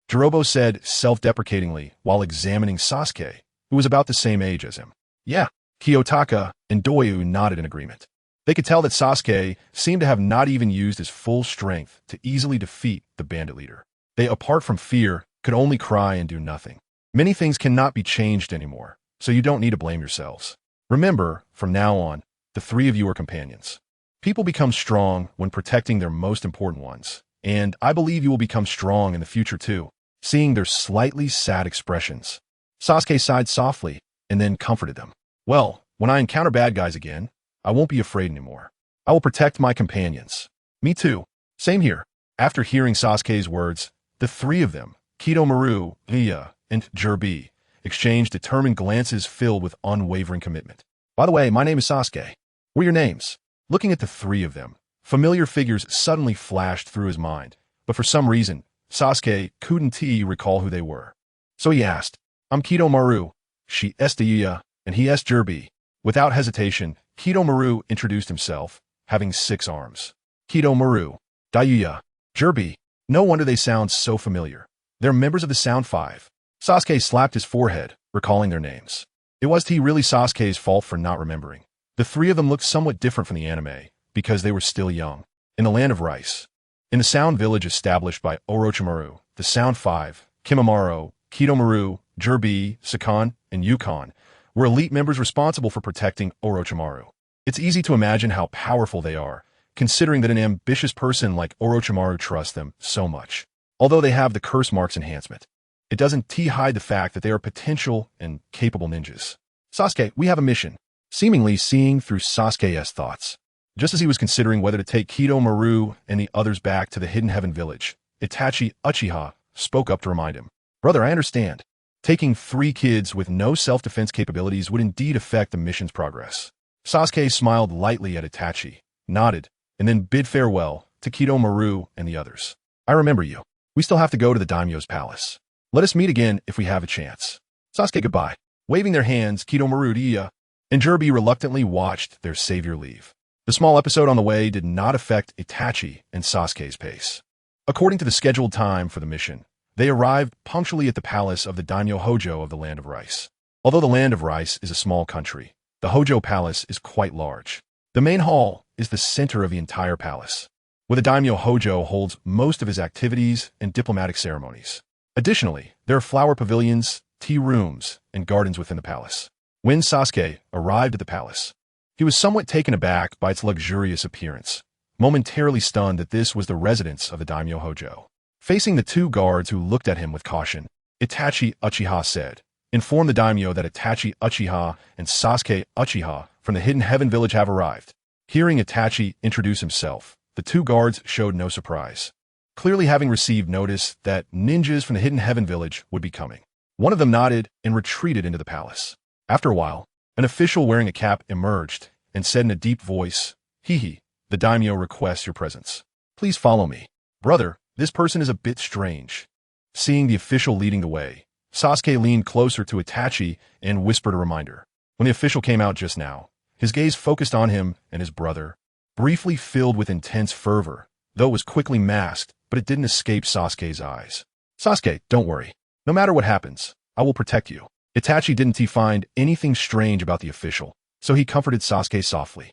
Jirobo said self-deprecatingly while examining Sasuke, who was about the same age as him. Yeah, Kiyotaka and Doyu nodded in agreement. They could tell that Sasuke seemed to have not even used his full strength to easily defeat the bandit leader. They, apart from fear, could only cry and do nothing. Many things cannot be changed anymore, so you don't need to blame yourselves. Remember, from now on, the 3 of you are companions. People become strong when protecting their most important ones, and I believe you will become strong in the future too. Seeing their slightly sad expressions, Sasuke sighed softly and then comforted them. Well, when I encounter bad guys again, I won't be afraid anymore. I will protect my companions. Me too. Same here. After hearing Sasuke's words, the 3 of them, Kidomaru, Iya, and Jirbi, exchanged determined glances filled with unwavering commitment. By the way, my name is Sasuke. What are your names? Looking at the 3 of them, familiar figures suddenly flashed through his mind, but for some reason, Sasuke couldn't recall who they were. So he asked, I'm Kidomaru, she est Iya, and he est Jirbi. Without hesitation, Kidomaru introduced himself, having 6 arms. Kidomaru, Daiuya, Jirbi. No wonder they sound so familiar. They're members of the Sound 5. Sasuke slapped his forehead, recalling their names. It was really Sasuke's fault for not remembering. The 3 of them looked somewhat different from the anime, because they were still young. In the land of rice. In the Sound village established by Orochimaru, the Sound 5, Kimimaro, Kidomaru, Jirbi, Sakan, and Yukon, were elite members responsible for protecting Orochimaru. It's easy to imagine how powerful they are, considering that an ambitious person like Orochimaru trusts them so much. Although they have the curse marks enhancement, it doesn't hide the fact that they are potential and capable ninjas. Sasuke, we have a mission. Seemingly seeing through Sasuke's thoughts. Just as he was considering whether to take Kidomaru and the others back to the Hidden Heaven village, Itachi Uchiha spoke up to remind him. Brother, I understand. Taking 3 kids with no self-defense capabilities would indeed affect the mission's progress. Sasuke smiled lightly at Itachi, nodded, and then bid farewell to Kidomaru and the others. I remember you. We still have to go to the daimyo's palace. Let us meet again if we have a chance. Sasuke, goodbye. Waving their hands, Kidomaru, Iya, and Jirby reluctantly watched their savior leave. The small episode on the way did not affect Itachi and Sasuke's pace. According to the scheduled time for the mission, they arrived punctually at the palace of the Daimyo Hojo of the Land of Rice. Although the Land of Rice is a small country, the Hojo Palace is quite large. The main hall is the center of the entire palace, where the Daimyo Hojo holds most of his activities and diplomatic ceremonies. Additionally, there are flower pavilions, tea rooms, and gardens within the palace. When Sasuke arrived at the palace, he was somewhat taken aback by its luxurious appearance, momentarily stunned that this was the residence of the Daimyo Hojo. Facing the two guards who looked at him with caution, Itachi Uchiha said, "Inform the daimyo that Itachi Uchiha and Sasuke Uchiha from the Hidden Heaven Village have arrived." Hearing Itachi introduce himself, the two guards showed no surprise, clearly having received notice that ninjas from the Hidden Heaven Village would be coming. One of them nodded and retreated into the palace. After a while, an official wearing a cap emerged and said in a deep voice, "Hehe, the daimyo requests your presence. Please follow me." "Brother, this person is a bit strange." Seeing the official leading the way, Sasuke leaned closer to Itachi and whispered a reminder. When the official came out just now, his gaze focused on him and his brother, briefly filled with intense fervor, though it was quickly masked, but it didn't escape Sasuke's eyes. "Sasuke, don't worry. No matter what happens, I will protect you." Itachi didn't find anything strange about the official, so he comforted Sasuke softly.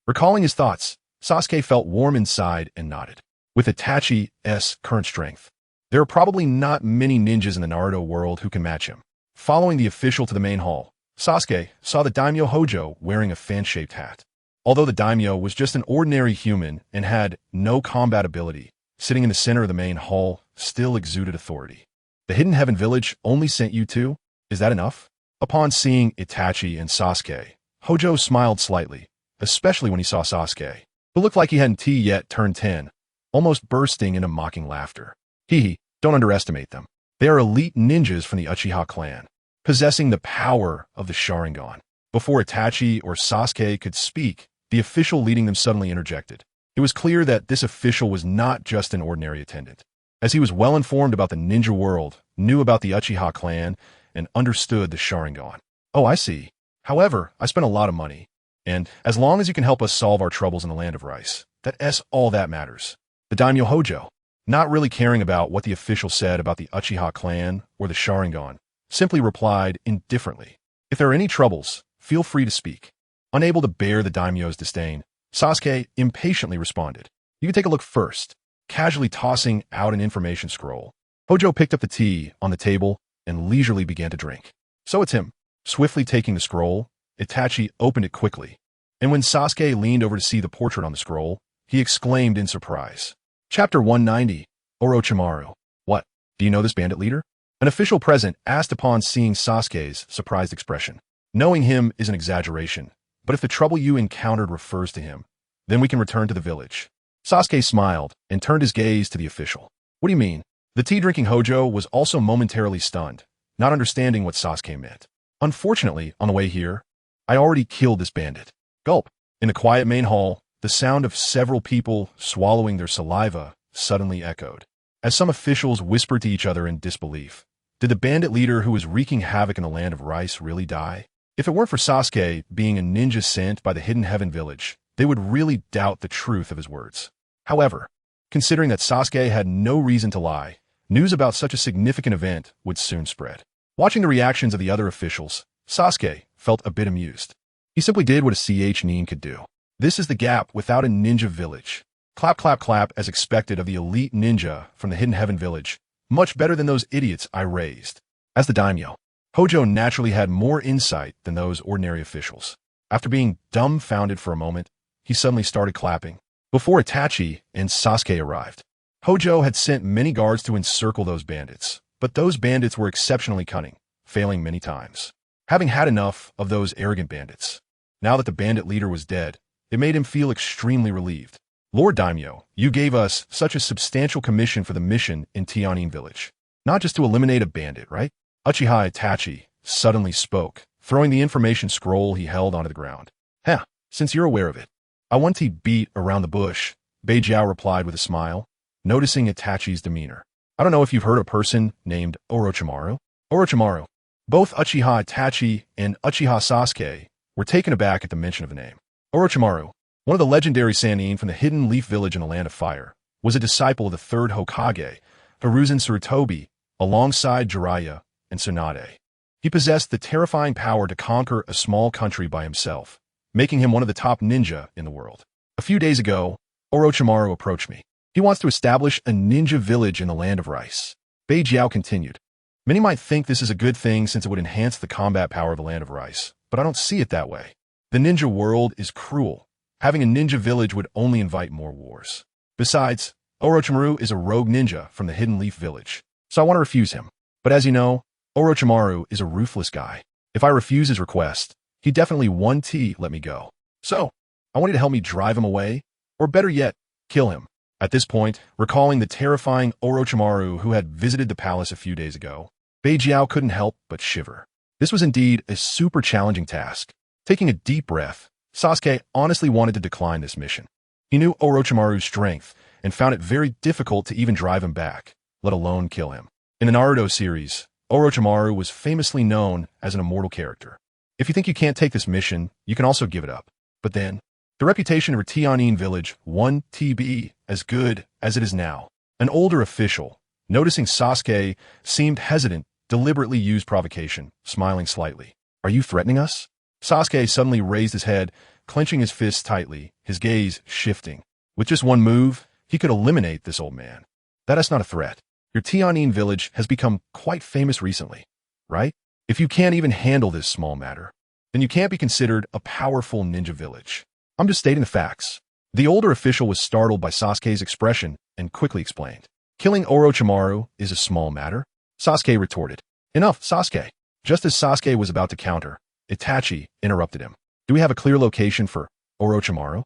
Recalling his thoughts, Sasuke felt warm inside and nodded. With Itachi's current strength, there are probably not many ninjas in the Naruto world who can match him. Following the official to the main hall, Sasuke saw the Daimyo Hojo wearing a fan-shaped hat. Although the daimyo was just an ordinary human and had no combat ability, sitting in the center of the main hall still exuded authority. "The Hidden Heaven Village only sent you two? Is that enough?" Upon seeing Itachi and Sasuke, Hojo smiled slightly, especially when he saw Sasuke, who looked like he hadn't yet turned 10, almost bursting into mocking laughter. "Hehe, don't underestimate them. They are elite ninjas from the Uchiha clan, possessing the power of the Sharingan." Before Itachi or Sasuke could speak, the official leading them suddenly interjected. It was clear that this official was not just an ordinary attendant, as he was well informed about the ninja world, knew about the Uchiha clan, and understood the Sharingan. "Oh, I see. However, I spent a lot of money, and as long as you can help us solve our troubles in the Land of Rice, that's all that matters." The Daimyo Hojo, not really caring about what the official said about the Uchiha clan or the Sharingan, simply replied indifferently, "If there are any troubles, feel free to speak." Unable to bear the daimyo's disdain, Sasuke impatiently responded, "You can take a look first," casually tossing out an information scroll. Hojo picked up the tea on the table and leisurely began to drink. "So it's him." Swiftly taking the scroll, Itachi opened it quickly, and when Sasuke leaned over to see the portrait on the scroll, he exclaimed in surprise. Chapter 190, Orochimaru. "What? Do you know this bandit leader?" An official present asked upon seeing Sasuke's surprised expression. "Knowing him is an exaggeration, but if the trouble you encountered refers to him, then we can return to the village." Sasuke smiled and turned his gaze to the official. "What do you mean?" The tea-drinking Hojo was also momentarily stunned, not understanding what Sasuke meant. "Unfortunately, on the way here, I already killed this bandit." Gulp. In the quiet main hall, the sound of several people swallowing their saliva suddenly echoed, as some officials whispered to each other in disbelief. Did the bandit leader who was wreaking havoc in the Land of Rice really die? If it weren't for Sasuke being a ninja sent by the Hidden Heaven Village, they would really doubt the truth of his words. However, considering that Sasuke had no reason to lie, news about such a significant event would soon spread. Watching the reactions of the other officials, Sasuke felt a bit amused. He simply did what a nin could do. This is the gap without a ninja village. Clap, clap, clap, as expected of the elite ninja from the Hidden Heaven Village. Much better than those idiots I raised. As the daimyo, Hojo naturally had more insight than those ordinary officials. After being dumbfounded for a moment, he suddenly started clapping. Before Itachi and Sasuke arrived, Hojo had sent many guards to encircle those bandits, but those bandits were exceptionally cunning, failing many times. Having had enough of those arrogant bandits, now that the bandit leader was dead, it made him feel extremely relieved. "Lord Daimyo, you gave us such a substantial commission for the mission in Tianin Village. Not just to eliminate a bandit, right?" Uchiha Itachi suddenly spoke, throwing the information scroll he held onto the ground. "Heh, since you're aware of it, I want to beat around the bush," Beijiao replied with a smile, noticing Itachi's demeanor. "I don't know if you've heard of a person named Orochimaru." Orochimaru. Both Uchiha Itachi and Uchiha Sasuke were taken aback at the mention of the name. Orochimaru, one of the legendary Sannin from the hidden leaf village in the Land of Fire, was a disciple of the third Hokage, Hiruzen Sarutobi, alongside Jiraiya and Tsunade. He possessed the terrifying power to conquer a small country by himself, making him one of the top ninja in the world. A few days ago, Orochimaru approached me. He wants to establish a ninja village in the Land of Rice. Bei Jiao continued. Many might think this is a good thing since it would enhance the combat power of the Land of Rice, but I don't see it that way. The ninja world is cruel. Having a ninja village would only invite more wars. Besides, Orochimaru is a rogue ninja from the Hidden Leaf Village, so I want to refuse him. But as you know, Orochimaru is a ruthless guy. If I refuse his request, he definitely won't let me go. So, I want you to help me drive him away, or better yet, kill him. At this point, recalling the terrifying Orochimaru who had visited the palace a few days ago, Bei Jiao couldn't help but shiver. This was indeed a super challenging task. Taking a deep breath, Sasuke honestly wanted to decline this mission. He knew Orochimaru's strength and found it very difficult to even drive him back, let alone kill him. In the Naruto series, Orochimaru was famously known as an immortal character. If you think you can't take this mission, you can also give it up. But then, the reputation of a Tianin village won't be as good as it is now. An older official, noticing Sasuke seemed hesitant, deliberately used provocation, smiling slightly. Are you threatening us? Sasuke suddenly raised his head, clenching his fists tightly, his gaze shifting. With just one move, he could eliminate this old man. That is not a threat. Your Tianin village has become quite famous recently, right? If you can't even handle this small matter, then you can't be considered a powerful ninja village. I'm just stating the facts. The older official was startled by Sasuke's expression and quickly explained. Killing Orochimaru is a small matter. Sasuke retorted. Enough, Sasuke. Just as Sasuke was about to counter, Itachi interrupted him. Do we have a clear location for Orochimaru?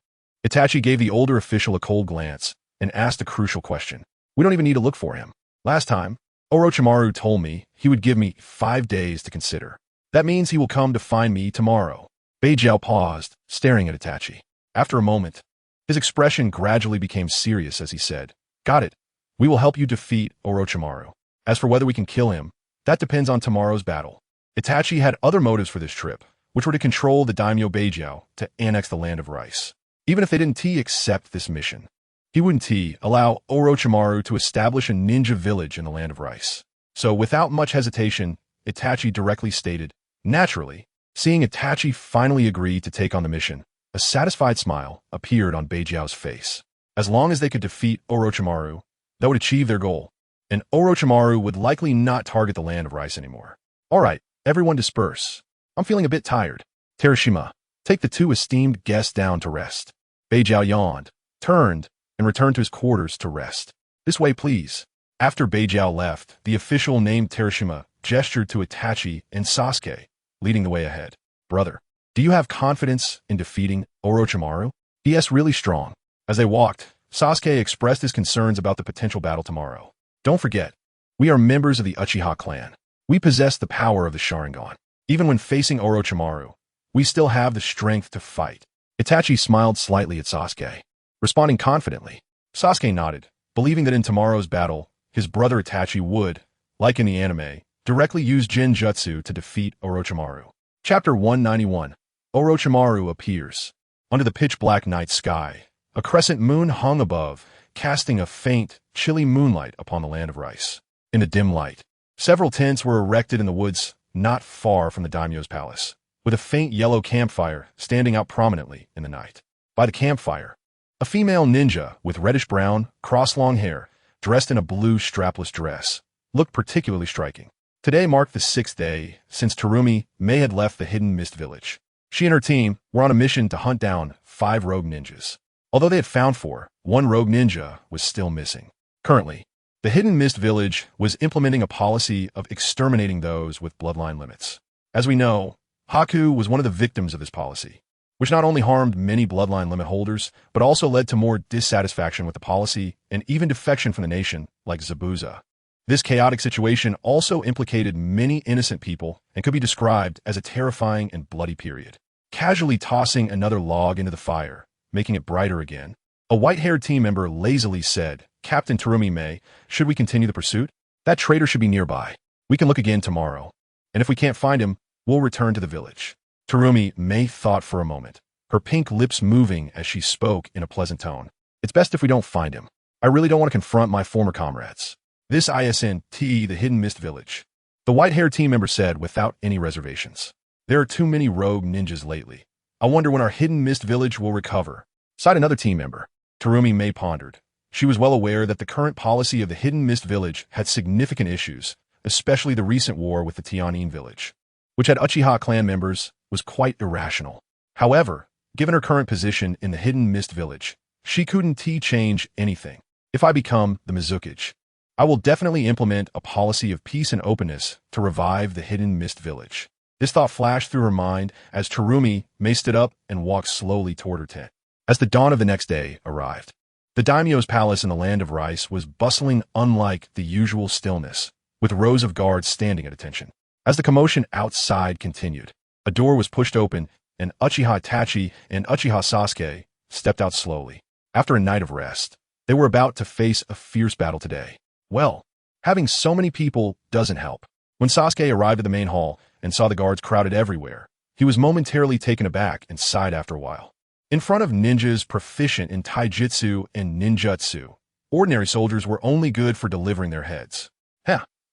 Itachi gave the older official a cold glance and asked a crucial question. We don't even need to look for him. Last time, Orochimaru told me he would give me 5 days to consider. That means he will come to find me tomorrow. Bei Jiao paused, staring at Itachi. After a moment, his expression gradually became serious as he said, Got it. We will help you defeat Orochimaru. As for whether we can kill him, that depends on tomorrow's battle. Itachi had other motives for this trip, which were to control the daimyo Bei Jiao to annex the Land of Rice. Even if they didn't accept this mission, he wouldn't allow Orochimaru to establish a ninja village in the Land of Rice. So without much hesitation, Itachi directly stated, Naturally, seeing Itachi finally agree to take on the mission, a satisfied smile appeared on Bei Jiao's face. As long as they could defeat Orochimaru, that would achieve their goal, and Orochimaru would likely not target the Land of Rice anymore. All right, everyone disperse. I'm feeling a bit tired. Terashima, take the 2 esteemed guests down to rest. Bei Jiao yawned, turned, and returned to his quarters to rest. This way, please. After Bei Jiao left, the official named Terashima gestured to Itachi and Sasuke, leading the way ahead. Brother, do you have confidence in defeating Orochimaru? He asked really strong. As they walked, Sasuke expressed his concerns about the potential battle tomorrow. Don't forget, we are members of the Uchiha clan. We possess the power of the Sharingan. Even when facing Orochimaru, we still have the strength to fight. Itachi smiled slightly at Sasuke, responding confidently. Sasuke nodded, believing that in tomorrow's battle, his brother Itachi would, like in the anime, directly use Genjutsu to defeat Orochimaru. Chapter 191. Orochimaru appears. Under the pitch-black night sky, a crescent moon hung above, casting a faint, chilly moonlight upon the Land of Rice. In the dim light, several tents were erected in the woods not far from the daimyo's palace, with a faint yellow campfire standing out prominently in the night. By the campfire, a female ninja with reddish-brown, cross-long hair, dressed in a blue strapless dress, looked particularly striking. Today marked the 6th day since Terumi May had left the Hidden Mist Village. She and her team were on a mission to hunt down 5 rogue ninjas. Although they had found 4, one rogue ninja was still missing. Currently, the Hidden Mist Village was implementing a policy of exterminating those with bloodline limits. As we know, Haku was one of the victims of this policy, which not only harmed many bloodline limit holders, but also led to more dissatisfaction with the policy and even defection from the nation, like Zabuza. This chaotic situation also implicated many innocent people and could be described as a terrifying and bloody period. Casually tossing another log into the fire, making it brighter again, a white-haired team member lazily said, Captain Terumi May, should we continue the pursuit? That traitor should be nearby. We can look again tomorrow. And if we can't find him, we'll return to the village. Terumi May thought for a moment, her pink lips moving as she spoke in a pleasant tone. It's best if we don't find him. I really don't want to confront my former comrades. This isn't the Hidden Mist Village, the white-haired team member said without any reservations. There are too many rogue ninjas lately. I wonder when our Hidden Mist Village will recover. Sighed another team member. Terumi May pondered. She was well aware that the current policy of the Hidden Mist Village had significant issues, especially the recent war with the Tianyin village, which had Uchiha clan members, was quite irrational. However, given her current position in the Hidden Mist Village, she couldn't change anything. If I become the Mizukage, I will definitely implement a policy of peace and openness to revive the Hidden Mist Village. This thought flashed through her mind as Terumi May stood up and walked slowly toward her tent. As the dawn of the next day arrived, the daimyo's palace in the land of rice was bustling unlike the usual stillness, with rows of guards standing at attention. As the commotion outside continued, a door was pushed open, and Uchiha Itachi and Uchiha Sasuke stepped out slowly. After a night of rest, they were about to face a fierce battle today. Well, having so many people doesn't help. When Sasuke arrived at the main hall and saw the guards crowded everywhere, he was momentarily taken aback and sighed after a while. In front of ninjas proficient in taijutsu and ninjutsu, ordinary soldiers were only good for delivering their heads.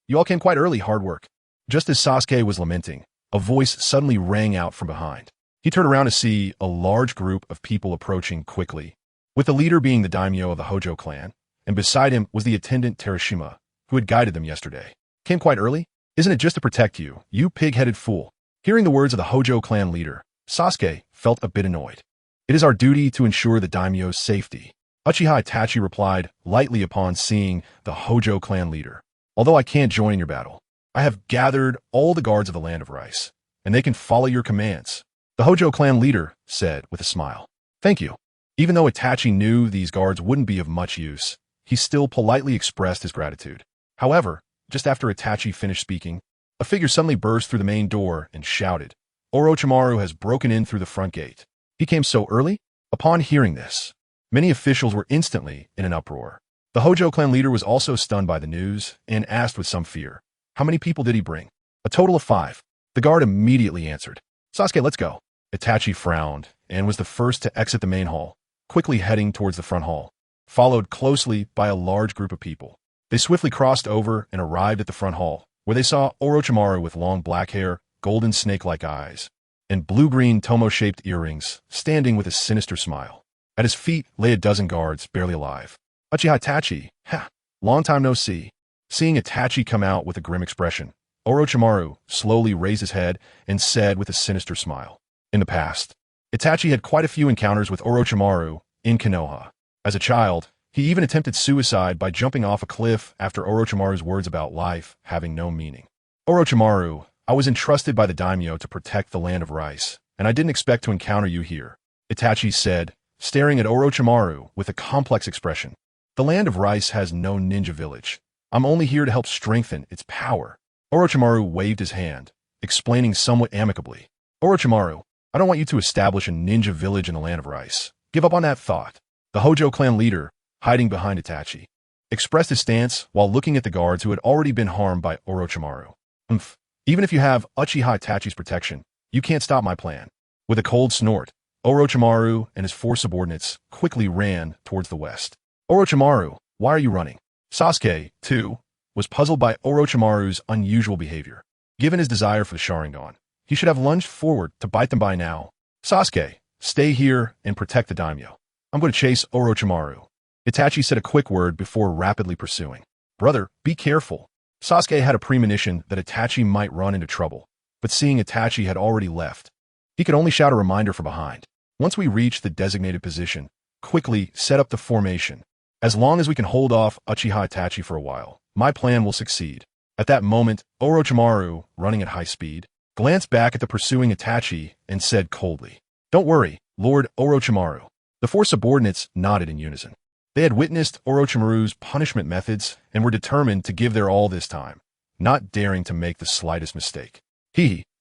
You all came quite early, hard work. Just as Sasuke was lamenting, a voice suddenly rang out from behind. He turned around to see a large group of people approaching quickly, with the leader being the daimyo of the Hojo clan, and beside him was the attendant Terashima, who had guided them yesterday. Came quite early? Isn't it just to protect you, you pig-headed fool? Hearing the words of the Hojo clan leader, Sasuke felt a bit annoyed. It is our duty to ensure the daimyo's safety. Uchiha Itachi replied lightly upon seeing the Hojo clan leader. Although I can't join in your battle, I have gathered all the guards of the land of rice, and they can follow your commands. The Hojo clan leader said with a smile. Thank you. Even though Itachi knew these guards wouldn't be of much use, he still politely expressed his gratitude. However, just after Itachi finished speaking, a figure suddenly burst through the main door and shouted, Orochimaru has broken in through the front gate. He came so early? Upon hearing this, many officials were instantly in an uproar. The Hojo clan leader was also stunned by the news and asked with some fear, how many people did he bring? A total of 5. The guard immediately answered, Sasuke, let's go. Itachi frowned and was the first to exit the main hall, quickly heading towards the front hall, followed closely by a large group of people. They swiftly crossed over and arrived at the front hall, where they saw Orochimaru with long black hair, golden snake-like eyes, and blue-green tomo-shaped earrings, standing with a sinister smile. At his feet lay a dozen guards, barely alive. Uchiha Itachi, long time no see. Seeing Itachi come out with a grim expression, Orochimaru slowly raised his head and said with a sinister smile. In the past, Itachi had quite a few encounters with Orochimaru in Konoha. As a child, he even attempted suicide by jumping off a cliff after Orochimaru's words about life having no meaning. Orochimaru, I was entrusted by the daimyo to protect the land of rice, and I didn't expect to encounter you here, Itachi said, staring at Orochimaru with a complex expression. The land of rice has no ninja village. I'm only here to help strengthen its power. Orochimaru waved his hand, explaining somewhat amicably. Orochimaru, I don't want you to establish a ninja village in the land of rice. Give up on that thought. The Hojo clan leader, hiding behind Itachi, expressed his stance while looking at the guards who had already been harmed by Orochimaru. Even if you have Uchiha Itachi's protection, you can't stop my plan. With a cold snort, Orochimaru and his 4 subordinates quickly ran towards the west. Orochimaru, why are you running? Sasuke, too, was puzzled by Orochimaru's unusual behavior. Given his desire for the Sharingan, he should have lunged forward to bite them by now. Sasuke, stay here and protect the daimyo. I'm going to chase Orochimaru. Itachi said a quick word before rapidly pursuing. Brother, be careful. Sasuke had a premonition that Itachi might run into trouble, but seeing Itachi had already left, he could only shout a reminder from behind. Once we reach the designated position, quickly set up the formation. As long as we can hold off Uchiha Itachi for a while, my plan will succeed. At that moment, Orochimaru, running at high speed, glanced back at the pursuing Itachi and said coldly, Don't worry, Lord Orochimaru. The 4 subordinates nodded in unison. They had witnessed Orochimaru's punishment methods and were determined to give their all this time, not daring to make the slightest mistake.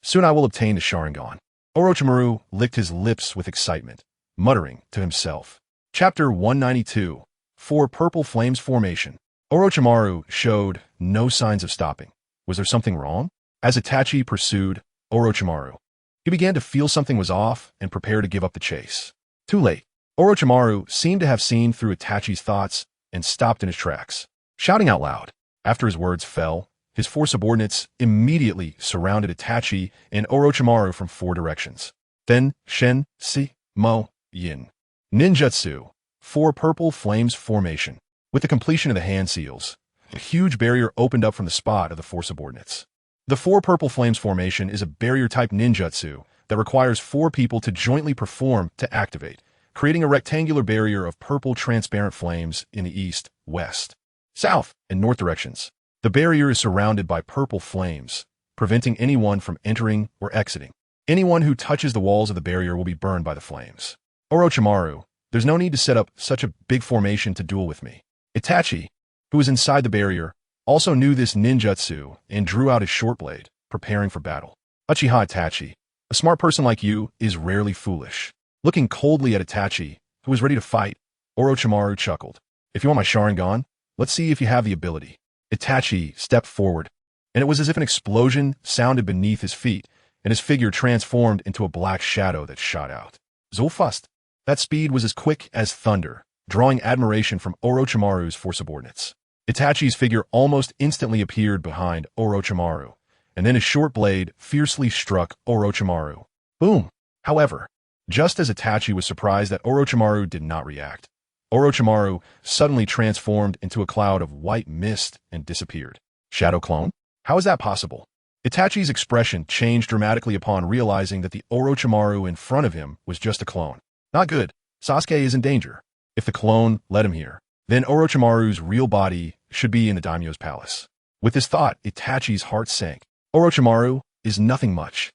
Soon I will obtain the Sharingan. Orochimaru licked his lips with excitement, muttering to himself. Chapter 192. 4 Purple Flames Formation. Orochimaru showed no signs of stopping. Was there something wrong? As Itachi pursued Orochimaru, He began to feel something was off and prepare to give up the chase. Too late. Orochimaru seemed to have seen through Itachi's thoughts and stopped in his tracks, shouting out loud. After his words fell, his four subordinates immediately surrounded Itachi and Orochimaru from four directions. Then, Shen, Si, Mo, Yin. Ninjutsu. Four purple flames formation. With the completion of the hand seals, a huge barrier opened up from the spot of the four subordinates. The four purple flames formation is a barrier-type ninjutsu that requires four people to jointly perform to activate, creating a rectangular barrier of purple transparent flames in the east, west, south, and north directions. The barrier is surrounded by purple flames, preventing anyone from entering or exiting. Anyone who touches the walls of the barrier will be burned by the flames. Orochimaru, there's no need to set up such a big formation to duel with me. Itachi, who was inside the barrier, also knew this ninjutsu and drew out his short blade, preparing for battle. Uchiha Itachi, a smart person like you is rarely foolish. Looking coldly at Itachi, who was ready to fight, Orochimaru chuckled. If you want my Sharingan, let's see if you have the ability. Itachi stepped forward, and it was as if an explosion sounded beneath his feet, and his figure transformed into a black shadow that shot out. So fast. That speed was as quick as thunder, drawing admiration from Orochimaru's four subordinates. Itachi's figure almost instantly appeared behind Orochimaru, and then his short blade fiercely struck Orochimaru. Boom! However, just as Itachi was surprised that Orochimaru did not react, Orochimaru suddenly transformed into a cloud of white mist and disappeared. Shadow clone? How is that possible? Itachi's expression changed dramatically upon realizing that the Orochimaru in front of him was just a clone. Not good. Sasuke is in danger. If the clone led him here, then Orochimaru's real body should be in the daimyo's palace. With this thought, Itachi's heart sank. Orochimaru is nothing much.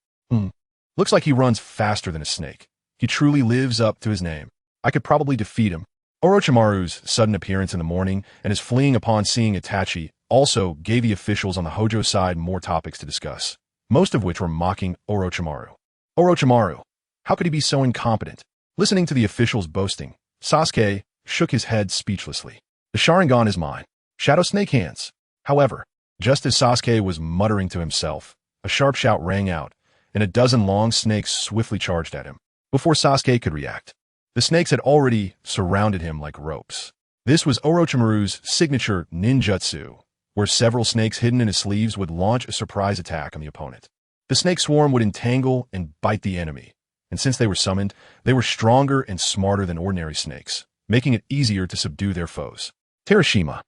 Looks like he runs faster than a snake. He truly lives up to his name. I could probably defeat him. Orochimaru's sudden appearance in the morning and his fleeing upon seeing Itachi also gave the officials on the Hojo side more topics to discuss, most of which were mocking Orochimaru. Orochimaru, how could he be so incompetent? Listening to the officials boasting, Sasuke shook his head speechlessly. The Sharingan is mine. Shadow Snake Hands. However, just as Sasuke was muttering to himself, a sharp shout rang out, and a dozen long snakes swiftly charged at him. Before Sasuke could react, the snakes had already surrounded him like ropes. This was Orochimaru's signature ninjutsu, where several snakes hidden in his sleeves would launch a surprise attack on the opponent. The snake swarm would entangle and bite the enemy, and since they were summoned, they were stronger and smarter than ordinary snakes, making it easier to subdue their foes. Terashima.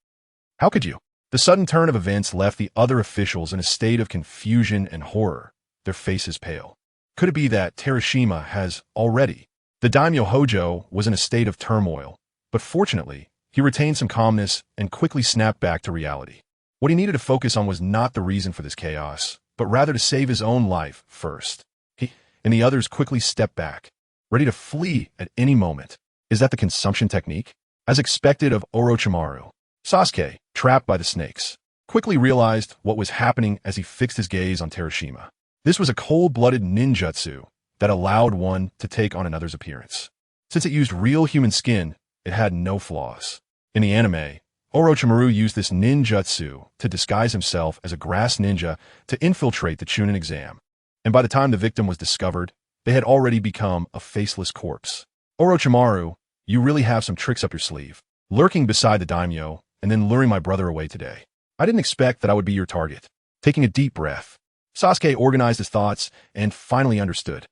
How could you? The sudden turn of events left the other officials in a state of confusion and horror, their faces pale. Could it be that Terashima has already? The daimyo Hojo was in a state of turmoil, but fortunately, he retained some calmness and quickly snapped back to reality. What he needed to focus on was not the reason for this chaos, but rather to save his own life first. He and the others quickly stepped back, ready to flee at any moment. Is that the consumption technique? As expected of Orochimaru, Sasuke, trapped by the snakes, quickly realized what was happening as he fixed his gaze on Terashima. This was a cold-blooded ninjutsu that allowed one to take on another's appearance. Since it used real human skin, it had no flaws. In the anime, Orochimaru used this ninjutsu to disguise himself as a grass ninja to infiltrate the Chunin exam, and by the time the victim was discovered, they had already become a faceless corpse. Orochimaru, you really have some tricks up your sleeve, lurking beside the daimyo and then luring my brother away today. I didn't expect that I would be your target. Taking a deep breath, Sasuke organized his thoughts and finally understood.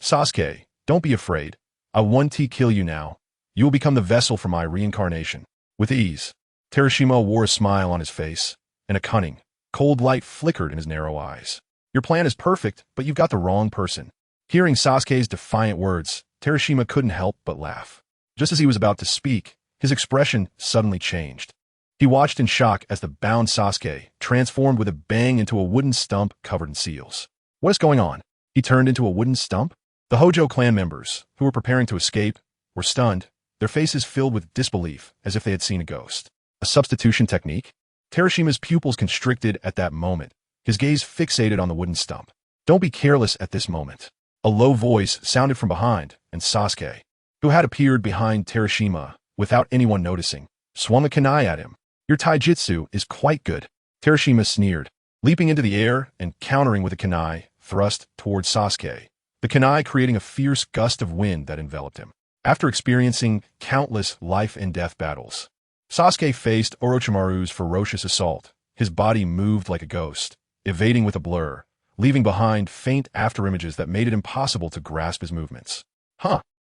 Sasuke, don't be afraid. I 1T kill you now. You will become the vessel for my reincarnation. With ease, Terashima wore a smile on his face, and a cunning, cold light flickered in his narrow eyes. Your plan is perfect, but you've got the wrong person. Hearing Sasuke's defiant words, Terashima couldn't help but laugh. Just as he was about to speak, his expression suddenly changed. He watched in shock as the bound Sasuke transformed with a bang into a wooden stump covered in seals. What is going on? He turned into a wooden stump? The Hojo clan members, who were preparing to escape, were stunned, their faces filled with disbelief as if they had seen a ghost. A substitution technique? Terashima's pupils constricted at that moment, his gaze fixated on the wooden stump. Don't be careless at this moment. A low voice sounded from behind, and Sasuke, who had appeared behind Terashima without anyone noticing, swung a kunai at him. Your taijutsu is quite good. Terashima sneered, leaping into the air and countering with a kunai, thrust towards Sasuke, the kunai creating a fierce gust of wind that enveloped him. After experiencing countless life-and-death battles, Sasuke faced Orochimaru's ferocious assault. His body moved like a ghost, evading with a blur, leaving behind faint afterimages that made it impossible to grasp his movements.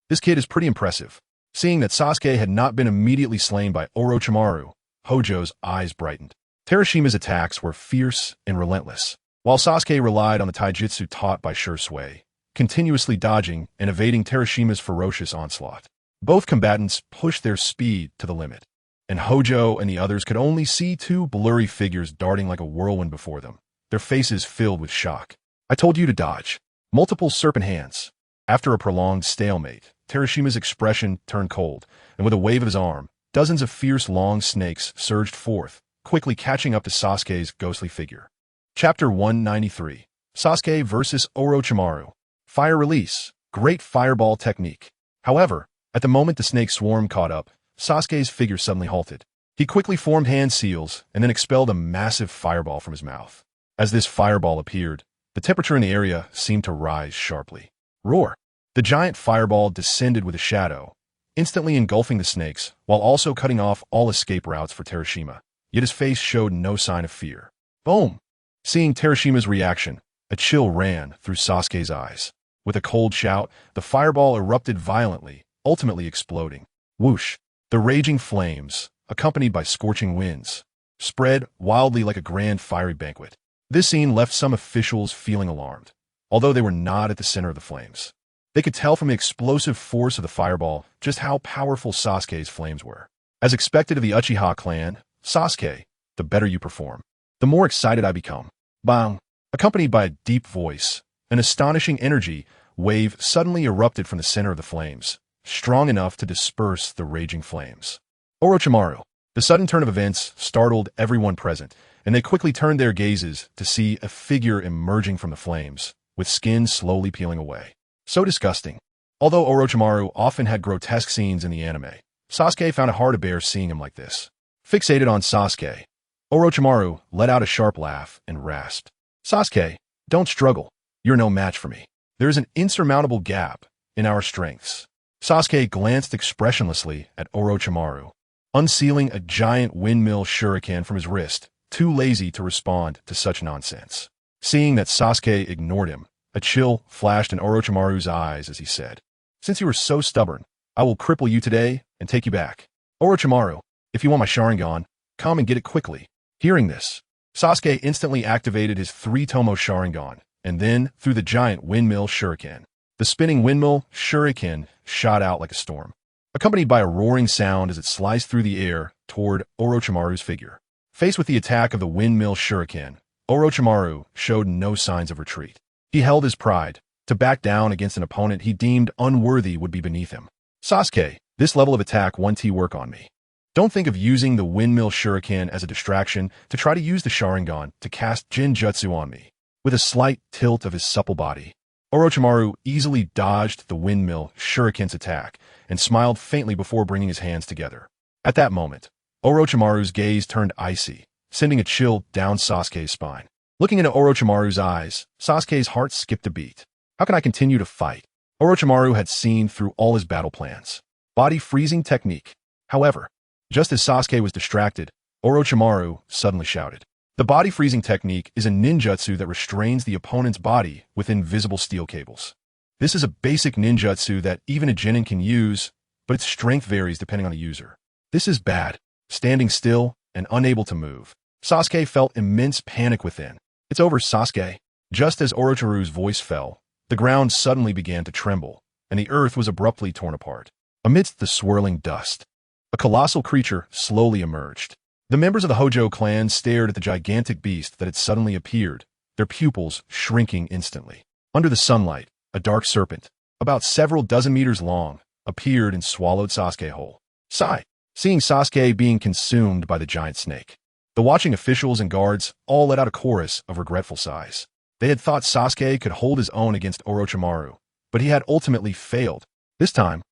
This kid is pretty impressive. Seeing that Sasuke had not been immediately slain by Orochimaru, Hojo's eyes brightened. Terishima's attacks were fierce and relentless, while Sasuke relied on the taijutsu taught by Sure Sui, continuously dodging and evading Terishima's ferocious onslaught. Both combatants pushed their speed to the limit, and Hojo and the others could only see two blurry figures darting like a whirlwind before them, their faces filled with shock. I told you to dodge. Multiple serpent hands. After a prolonged stalemate, Terishima's expression turned cold, and with a wave of his arm, dozens of fierce long snakes surged forth, quickly catching up to Sasuke's ghostly figure. Chapter 193. Sasuke vs. Orochimaru. Fire release. Great fireball technique. However, at the moment the snake swarm caught up, Sasuke's figure suddenly halted. He quickly formed hand seals and then expelled a massive fireball from his mouth. As this fireball appeared, the temperature in the area seemed to rise sharply. Roar! The giant fireball descended with a shadow, instantly engulfing the snakes, while also cutting off all escape routes for Terashima. Yet his face showed no sign of fear. Boom! Seeing Terishima's reaction, a chill ran through Sasuke's eyes. With a cold shout, the fireball erupted violently, ultimately exploding. Whoosh! The raging flames, accompanied by scorching winds, spread wildly like a grand fiery banquet. This scene left some officials feeling alarmed, although they were not at the center of the flames. They could tell from the explosive force of the fireball just how powerful Sasuke's flames were. As expected of the Uchiha clan, Sasuke, the better you perform, the more excited I become. Bang! Accompanied by a deep voice, an astonishing energy wave suddenly erupted from the center of the flames, strong enough to disperse the raging flames. Orochimaru. The sudden turn of events startled everyone present, and they quickly turned their gazes to see a figure emerging from the flames, with skin slowly peeling away. So disgusting. Although Orochimaru often had grotesque scenes in the anime, Sasuke found it hard to bear seeing him like this. Fixated on Sasuke, Orochimaru let out a sharp laugh and rasped. Sasuke, don't struggle. You're no match for me. There is an insurmountable gap in our strengths. Sasuke glanced expressionlessly at Orochimaru, unsealing a giant windmill shuriken from his wrist, too lazy to respond to such nonsense. Seeing that Sasuke ignored him, a chill flashed in Orochimaru's eyes as he said, Since you are so stubborn, I will cripple you today and take you back. Orochimaru, if you want my Sharingan, come and get it quickly. Hearing this, Sasuke instantly activated his three-tomo Sharingan, and then threw the giant windmill shuriken. The spinning windmill shuriken shot out like a storm, accompanied by a roaring sound as it sliced through the air toward Orochimaru's figure. Faced with the attack of the windmill shuriken, Orochimaru showed no signs of retreat. He held his pride. To back down against an opponent he deemed unworthy would be beneath him. Sasuke, this level of attack won't work on me. Don't think of using the windmill shuriken as a distraction to try to use the Sharingan to cast Jinjutsu on me. With a slight tilt of his supple body, Orochimaru easily dodged the windmill shuriken's attack and smiled faintly before bringing his hands together. At that moment, Orochimaru's gaze turned icy, sending a chill down Sasuke's spine. Looking into Orochimaru's eyes, Sasuke's heart skipped a beat. How can I continue to fight? Orochimaru had seen through all his battle plans. Body freezing technique. However, just as Sasuke was distracted, Orochimaru suddenly shouted. The body freezing technique is a ninjutsu that restrains the opponent's body with invisible steel cables. This is a basic ninjutsu that even a genin can use, but its strength varies depending on the user. This is bad. Standing still and unable to move, Sasuke felt immense panic within. It's over, Sasuke. Just as Orochimaru's voice fell, the ground suddenly began to tremble, and the earth was abruptly torn apart. Amidst the swirling dust, a colossal creature slowly emerged. The members of the Hojo clan stared at the gigantic beast that had suddenly appeared, their pupils shrinking instantly. Under the sunlight, a dark serpent, about several dozen meters long, appeared and swallowed Sasuke whole. Sigh. Seeing Sasuke being consumed by the giant snake, the watching officials and guards all let out a chorus of regretful sighs. They had thought Sasuke could hold his own against Orochimaru, but he had ultimately failed. This time,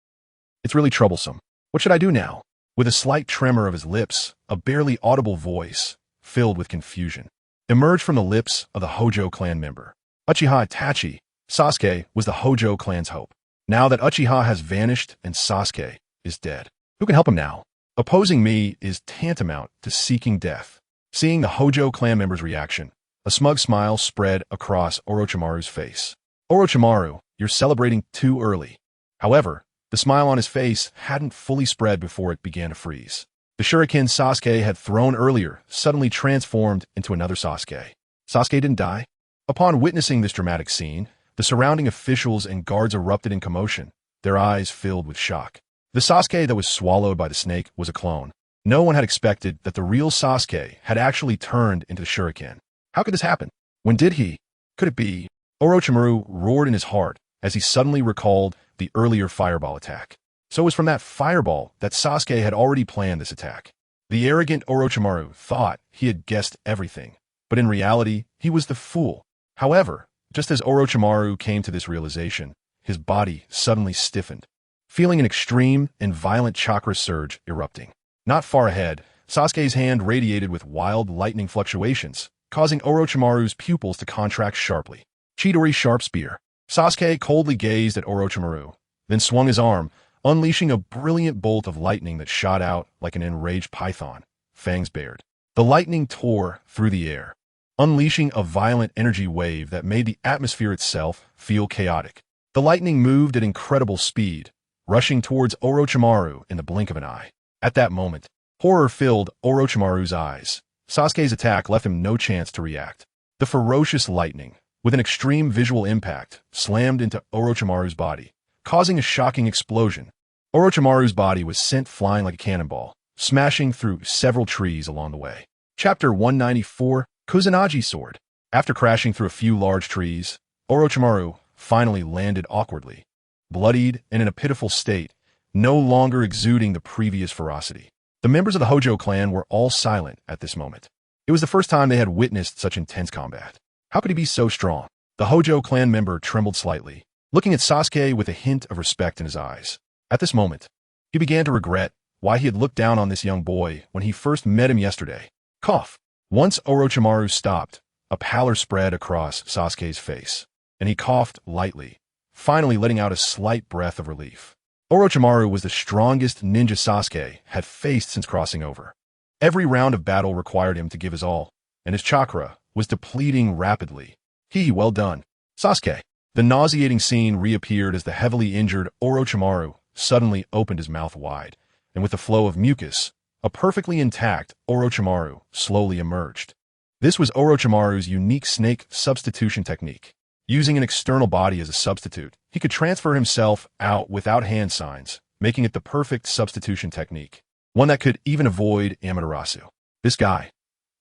it's really troublesome. What should I do now? With a slight tremor of his lips, a barely audible voice, filled with confusion, emerged from the lips of the Hojo clan member. Uchiha Itachi, Sasuke, was the Hojo clan's hope. Now that Uchiha has vanished and Sasuke is dead, who can help him now? Opposing me is tantamount to seeking death. Seeing the Hojo clan member's reaction, a smug smile spread across Orochimaru's face. Orochimaru, you're celebrating too early. However, the smile on his face hadn't fully spread before it began to freeze. The shuriken Sasuke had thrown earlier suddenly transformed into another Sasuke. Sasuke didn't die. Upon witnessing this dramatic scene, the surrounding officials and guards erupted in commotion, their eyes filled with shock. The Sasuke that was swallowed by the snake was a clone. No one had expected that the real Sasuke had actually turned into the shuriken. How could this happen? When did he? Could it be? Orochimaru roared in his heart as he suddenly recalled the earlier fireball attack. So it was from that fireball that Sasuke had already planned this attack. The arrogant Orochimaru thought he had guessed everything, but in reality, he was the fool. However, just as Orochimaru came to this realization, his body suddenly stiffened, feeling an extreme and violent chakra surge erupting. Not far ahead, Sasuke's hand radiated with wild lightning fluctuations, causing Orochimaru's pupils to contract sharply. Chidori Sharp Spear. Sasuke coldly gazed at Orochimaru, then swung his arm, unleashing a brilliant bolt of lightning that shot out like an enraged python, fangs bared. The lightning tore through the air, unleashing a violent energy wave that made the atmosphere itself feel chaotic. The lightning moved at incredible speed, rushing towards Orochimaru in the blink of an eye. At that moment, horror filled Orochimaru's eyes. Sasuke's attack left him no chance to react. The ferocious lightning, with an extreme visual impact, slammed into Orochimaru's body, causing a shocking explosion. Orochimaru's body was sent flying like a cannonball, smashing through several trees along the way. Chapter 194, Kusanagi Sword. After crashing through a few large trees, Orochimaru finally landed awkwardly, bloodied and in a pitiful state, no longer exuding the previous ferocity. The members of the Hojo clan were all silent at this moment. It was the first time they had witnessed such intense combat. How could he be so strong? The Hojo clan member trembled slightly, looking at Sasuke with a hint of respect in his eyes. At this moment, he began to regret why he had looked down on this young boy when he first met him yesterday. Cough. Once Orochimaru stopped, a pallor spread across Sasuke's face, and he coughed lightly, finally letting out a slight breath of relief. Orochimaru was the strongest ninja Sasuke had faced since crossing over. Every round of battle required him to give his all, and his chakra was depleting rapidly. Well done, Sasuke. The nauseating scene reappeared as the heavily injured Orochimaru suddenly opened his mouth wide, and with a flow of mucus, a perfectly intact Orochimaru slowly emerged. This was Orochimaru's unique snake substitution technique. Using an external body as a substitute, he could transfer himself out without hand signs, making it the perfect substitution technique. One that could even avoid Amaterasu. This guy,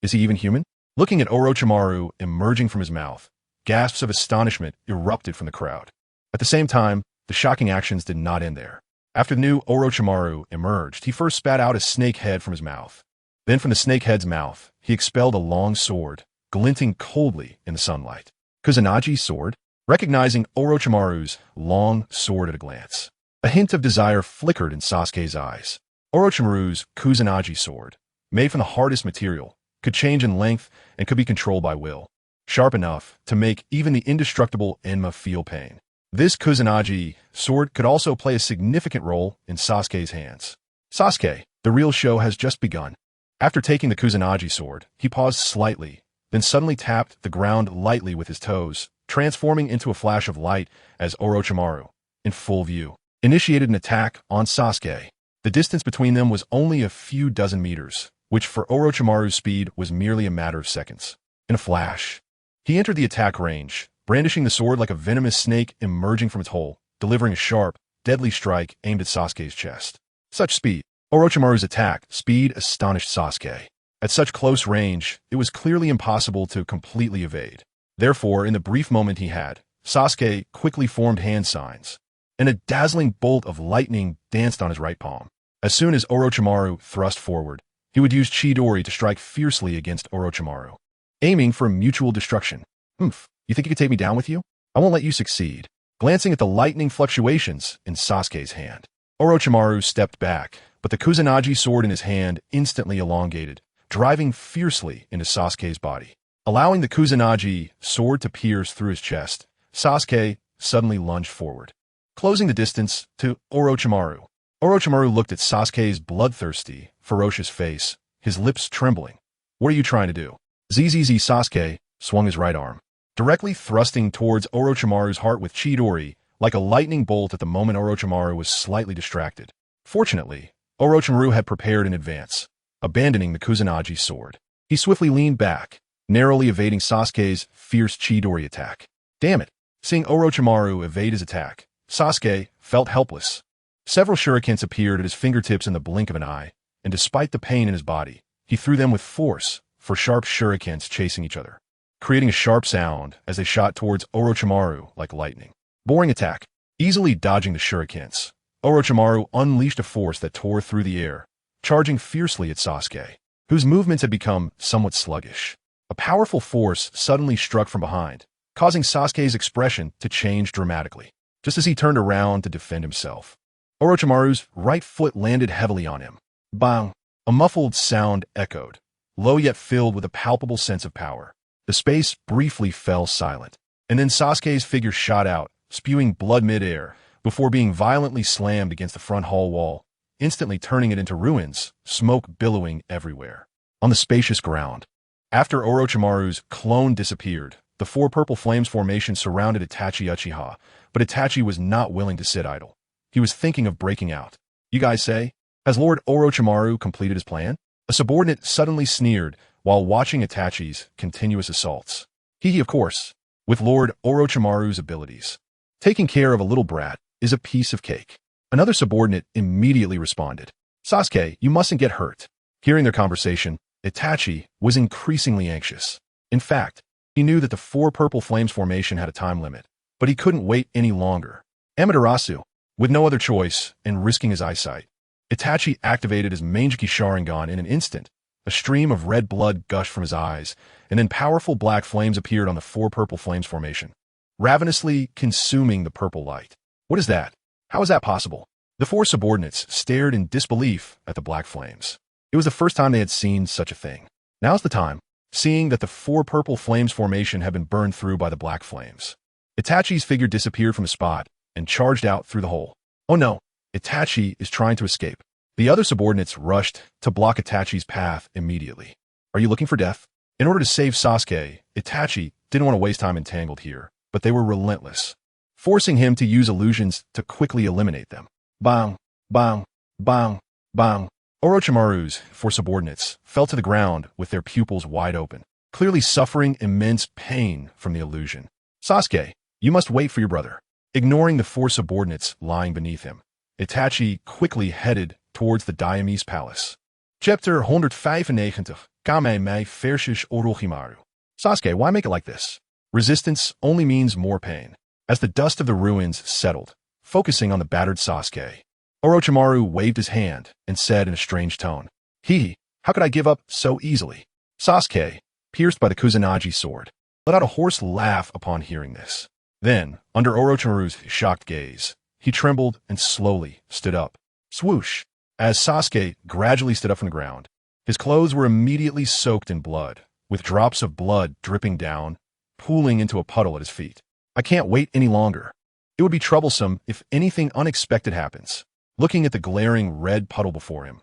is he even human? Looking at Orochimaru emerging from his mouth, gasps of astonishment erupted from the crowd. At the same time, the shocking actions did not end there. After the new Orochimaru emerged, he first spat out a snake head from his mouth. Then from the snake head's mouth, he expelled a long sword, glinting coldly in the sunlight. Kusanagi Sword? Recognizing Orochimaru's long sword at a glance, a hint of desire flickered in Sasuke's eyes. Orochimaru's Kusanagi Sword, made from the hardest material, could change in length and could be controlled by will, sharp enough to make even the indestructible Enma feel pain. This Kusanagi Sword could also play a significant role in Sasuke's hands. Sasuke, the real show has just begun. After taking the Kusanagi Sword, he paused slightly, then suddenly tapped the ground lightly with his toes, transforming into a flash of light as Orochimaru, in full view, initiated an attack on Sasuke. The distance between them was only a few dozen meters, which for Orochimaru's speed was merely a matter of seconds. In a flash, he entered the attack range, brandishing the sword like a venomous snake emerging from its hole, delivering a sharp, deadly strike aimed at Sasuke's chest. Such speed. Orochimaru's attack speed astonished Sasuke. At such close range, it was clearly impossible to completely evade. Therefore, in the brief moment he had, Sasuke quickly formed hand signs, and a dazzling bolt of lightning danced on his right palm. As soon as Orochimaru thrust forward, he would use Chidori to strike fiercely against Orochimaru, aiming for mutual destruction. You think you could take me down with you? I won't let you succeed. Glancing at the lightning fluctuations in Sasuke's hand, Orochimaru stepped back, but the Kusanagi sword in his hand instantly elongated, driving fiercely into Sasuke's body. Allowing the Kusanagi sword to pierce through his chest, Sasuke suddenly lunged forward, closing the distance to Orochimaru. Orochimaru looked at Sasuke's bloodthirsty, ferocious face, his lips trembling. What are you trying to do? ZZZ. Sasuke swung his right arm, directly thrusting towards Orochimaru's heart with Chidori, like a lightning bolt at the moment Orochimaru was slightly distracted. Fortunately, Orochimaru had prepared in advance, abandoning the Kusanagi sword. He swiftly leaned back, narrowly evading Sasuke's fierce Chidori attack. Damn it! Seeing Orochimaru evade his attack, Sasuke felt helpless. Several shurikens appeared at his fingertips in the blink of an eye, and despite the pain in his body, he threw them with force for sharp shurikens chasing each other, creating a sharp sound as they shot towards Orochimaru like lightning. Boring attack. Easily dodging the shurikens, Orochimaru unleashed a force that tore through the air, charging fiercely at Sasuke, whose movements had become somewhat sluggish. A powerful force suddenly struck from behind, causing Sasuke's expression to change dramatically. Just as he turned around to defend himself, Orochimaru's right foot landed heavily on him. Bang! A muffled sound echoed, low yet filled with a palpable sense of power. The space briefly fell silent, and then Sasuke's figure shot out, spewing blood mid-air, before being violently slammed against the front hall wall, instantly turning it into ruins, smoke billowing everywhere. On the spacious ground, after Orochimaru's clone disappeared, the four purple flames formation surrounded Itachi Uchiha, but Itachi was not willing to sit idle. He was thinking of breaking out. You guys say? Has Lord Orochimaru completed his plan? A subordinate suddenly sneered while watching Itachi's continuous assaults. He, of course, with Lord Orochimaru's abilities. Taking care of a little brat is a piece of cake. Another subordinate immediately responded. Sasuke, you mustn't get hurt. Hearing their conversation, Itachi was increasingly anxious. In fact, he knew that the four purple flames formation had a time limit, but he couldn't wait any longer. Amaterasu, with no other choice and risking his eyesight, Itachi activated his Mangekyou Sharingan in an instant. A stream of red blood gushed from his eyes, and then powerful black flames appeared on the four purple flames formation, ravenously consuming the purple light. What is that? How is that possible? The four subordinates stared in disbelief at the black flames. It was the first time they had seen such a thing. Now's the time, seeing that the four purple flames formation had been burned through by the black flames. Itachi's figure disappeared from the spot and charged out through the hole. Oh no, Itachi is trying to escape. The other subordinates rushed to block Itachi's path immediately. Are you looking for death? In order to save Sasuke, Itachi didn't want to waste time entangled here, but they were relentless, forcing him to use illusions to quickly eliminate them. Bang, bang, bang, bang. Orochimaru's four subordinates fell to the ground with their pupils wide open, clearly suffering immense pain from the illusion. Sasuke, you must wait for your brother. Ignoring the four subordinates lying beneath him, Itachi quickly headed towards the Daimyo's palace. Chapter 195, Kame me versus Orochimaru. Sasuke, why make it like this? Resistance only means more pain. As the dust of the ruins settled, focusing on the battered Sasuke, Orochimaru waved his hand and said in a strange tone, how could I give up so easily? Sasuke, pierced by the Kusanagi sword, let out a hoarse laugh upon hearing this. Then, under Orochimaru's shocked gaze, he trembled and slowly stood up. Swoosh! As Sasuke gradually stood up from the ground, his clothes were immediately soaked in blood, with drops of blood dripping down, pooling into a puddle at his feet. I can't wait any longer. It would be troublesome if anything unexpected happens. Looking at the glaring red puddle before him,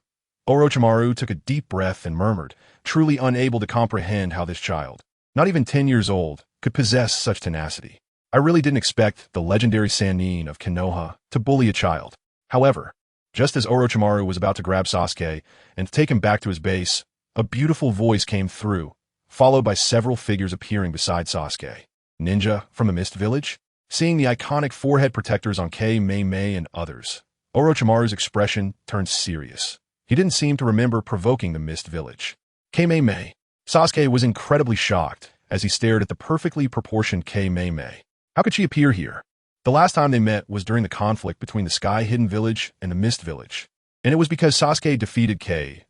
Orochimaru took a deep breath and murmured, truly unable to comprehend how this child, not even 10 years old, could possess such tenacity. I really didn't expect the legendary Sannin of Konoha to bully a child. However, just as Orochimaru was about to grab Sasuke and take him back to his base, a beautiful voice came through, followed by several figures appearing beside Sasuke. Ninja from the Mist Village? Seeing the iconic forehead protectors on Mei and others, Orochimaru's expression turned serious. He didn't seem to remember provoking the Mist Village. Mei. Sasuke was incredibly shocked as he stared at the perfectly proportioned Mei. How could she appear here? The last time they met was during the conflict between the Sky Hidden Village and the Mist Village, and it was because Sasuke defeated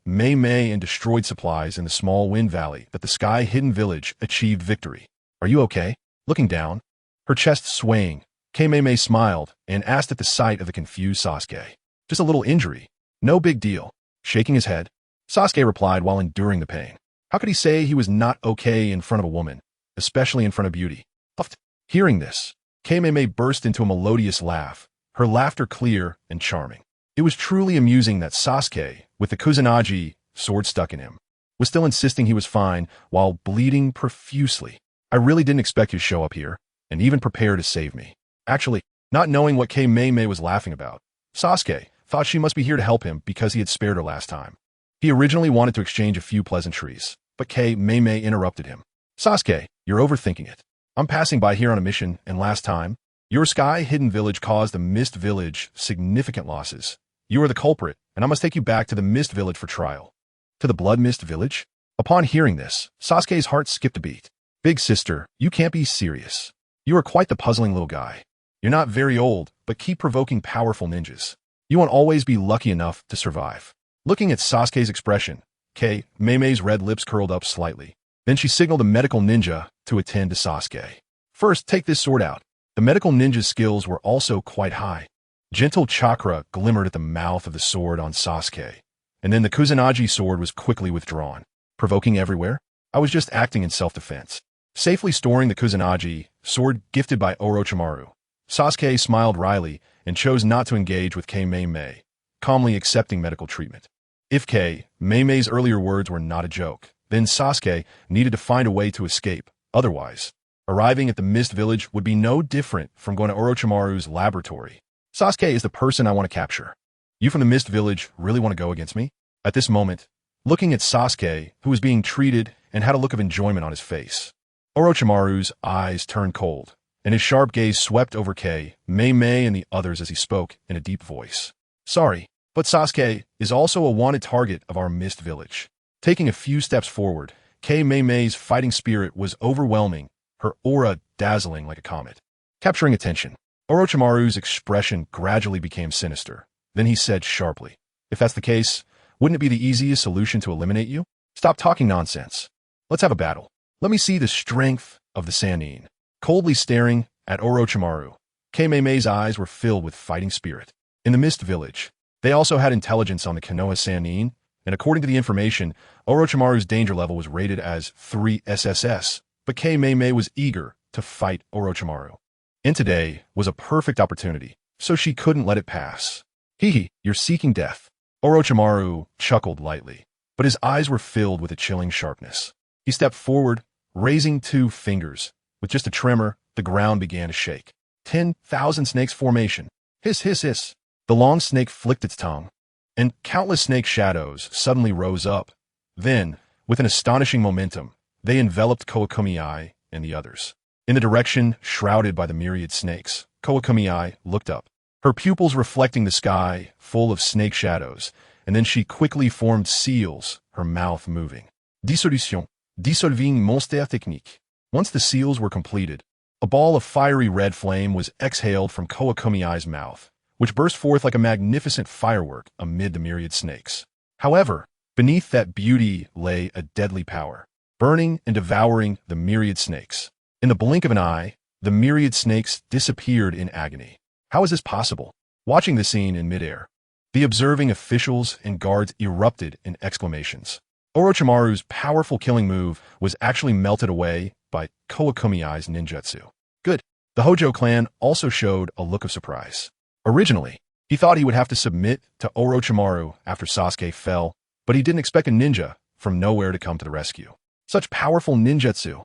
Mei and destroyed supplies in the small Wind Valley that the Sky Hidden Village achieved victory. Are you okay? Looking down, her chest swaying, Mei smiled and asked at the sight of the confused Sasuke. Just a little injury. No big deal. Shaking his head, Sasuke replied while enduring the pain. How could he say he was not okay in front of a woman, especially in front of beauty? Puffed. Hearing this, Kei burst into a melodious laugh, her laughter clear and charming. It was truly amusing that Sasuke, with the Kusanagi sword stuck in him, was still insisting he was fine while bleeding profusely. I really didn't expect you to show up here, and even prepare to save me. Actually, not knowing what Kei was laughing about, Sasuke thought she must be here to help him because he had spared her last time. He originally wanted to exchange a few pleasantries, but Kei interrupted him. Sasuke, you're overthinking it. I'm passing by here on a mission, and last time, your Sky Hidden Village caused the Mist Village significant losses. You are the culprit, and I must take you back to the Mist Village for trial. To the Blood Mist Village? Upon hearing this, Sasuke's heart skipped a beat. Big sister, you can't be serious. You are quite the puzzling little guy. You're not very old, but keep provoking powerful ninjas. You won't always be lucky enough to survive. Looking at Sasuke's expression, Kei Mei's red lips curled up slightly. Then she signaled a medical ninja to attend to Sasuke. First, take this sword out. The medical ninja's skills were also quite high. Gentle chakra glimmered at the mouth of the sword on Sasuke, and then the Kusanagi sword was quickly withdrawn. Provoking everywhere? I was just acting in self-defense. Safely storing the Kusanagi sword gifted by Orochimaru, Sasuke smiled wryly and chose not to engage with Kei Mei, calmly accepting medical treatment. If Kei Mei's earlier words were not a joke, then Sasuke needed to find a way to escape. Otherwise, arriving at the Mist Village would be no different from going to Orochimaru's laboratory. Sasuke is the person I want to capture. You from the Mist Village really want to go against me? At this moment, looking at Sasuke, who was being treated and had a look of enjoyment on his face, Orochimaru's eyes turned cold, and his sharp gaze swept over Kei Mei and the others as he spoke in a deep voice. Sorry, but Sasuke is also a wanted target of our Mist Village. Taking a few steps forward, Kei Mei's fighting spirit was overwhelming, her aura dazzling like a comet. Capturing attention, Orochimaru's expression gradually became sinister. Then he said sharply, if that's the case, wouldn't it be the easiest solution to eliminate you? Stop talking nonsense. Let's have a battle. Let me see the strength of the Sannin. Coldly staring at Orochimaru, Kei Mei's eyes were filled with fighting spirit. In the Mist Village, they also had intelligence on the Konoha Sannin, and according to the information, Orochimaru's danger level was rated as 3 SSS, but Kei Mei was eager to fight Orochimaru. And today was a perfect opportunity, so she couldn't let it pass. Hee, you're seeking death. Orochimaru chuckled lightly, but his eyes were filled with a chilling sharpness. He stepped forward, raising 2 fingers. With just a tremor, the ground began to shake. 10,000 snakes formation. Hiss, hiss, hiss. The long snake flicked its tongue, and countless snake shadows suddenly rose up. Then, with an astonishing momentum, they enveloped Kawakami and the others. In the direction shrouded by the myriad snakes, Kawakami looked up, her pupils reflecting the sky full of snake shadows, and then she quickly formed seals, her mouth moving. Dissolution. Dissolving monster technique. Once the seals were completed, a ball of fiery red flame was exhaled from Kawakami's mouth, which burst forth like a magnificent firework amid the myriad snakes. However, beneath that beauty lay a deadly power, burning and devouring the myriad snakes. In the blink of an eye, the myriad snakes disappeared in agony. How is this possible? Watching the scene in midair, the observing officials and guards erupted in exclamations. Orochimaru's powerful killing move was actually melted away by Kawakami's ninjutsu. Good. The Hojo clan also showed a look of surprise. Originally, he thought he would have to submit to Orochimaru after Sasuke fell, but he didn't expect a ninja from nowhere to come to the rescue. Such powerful ninjutsu.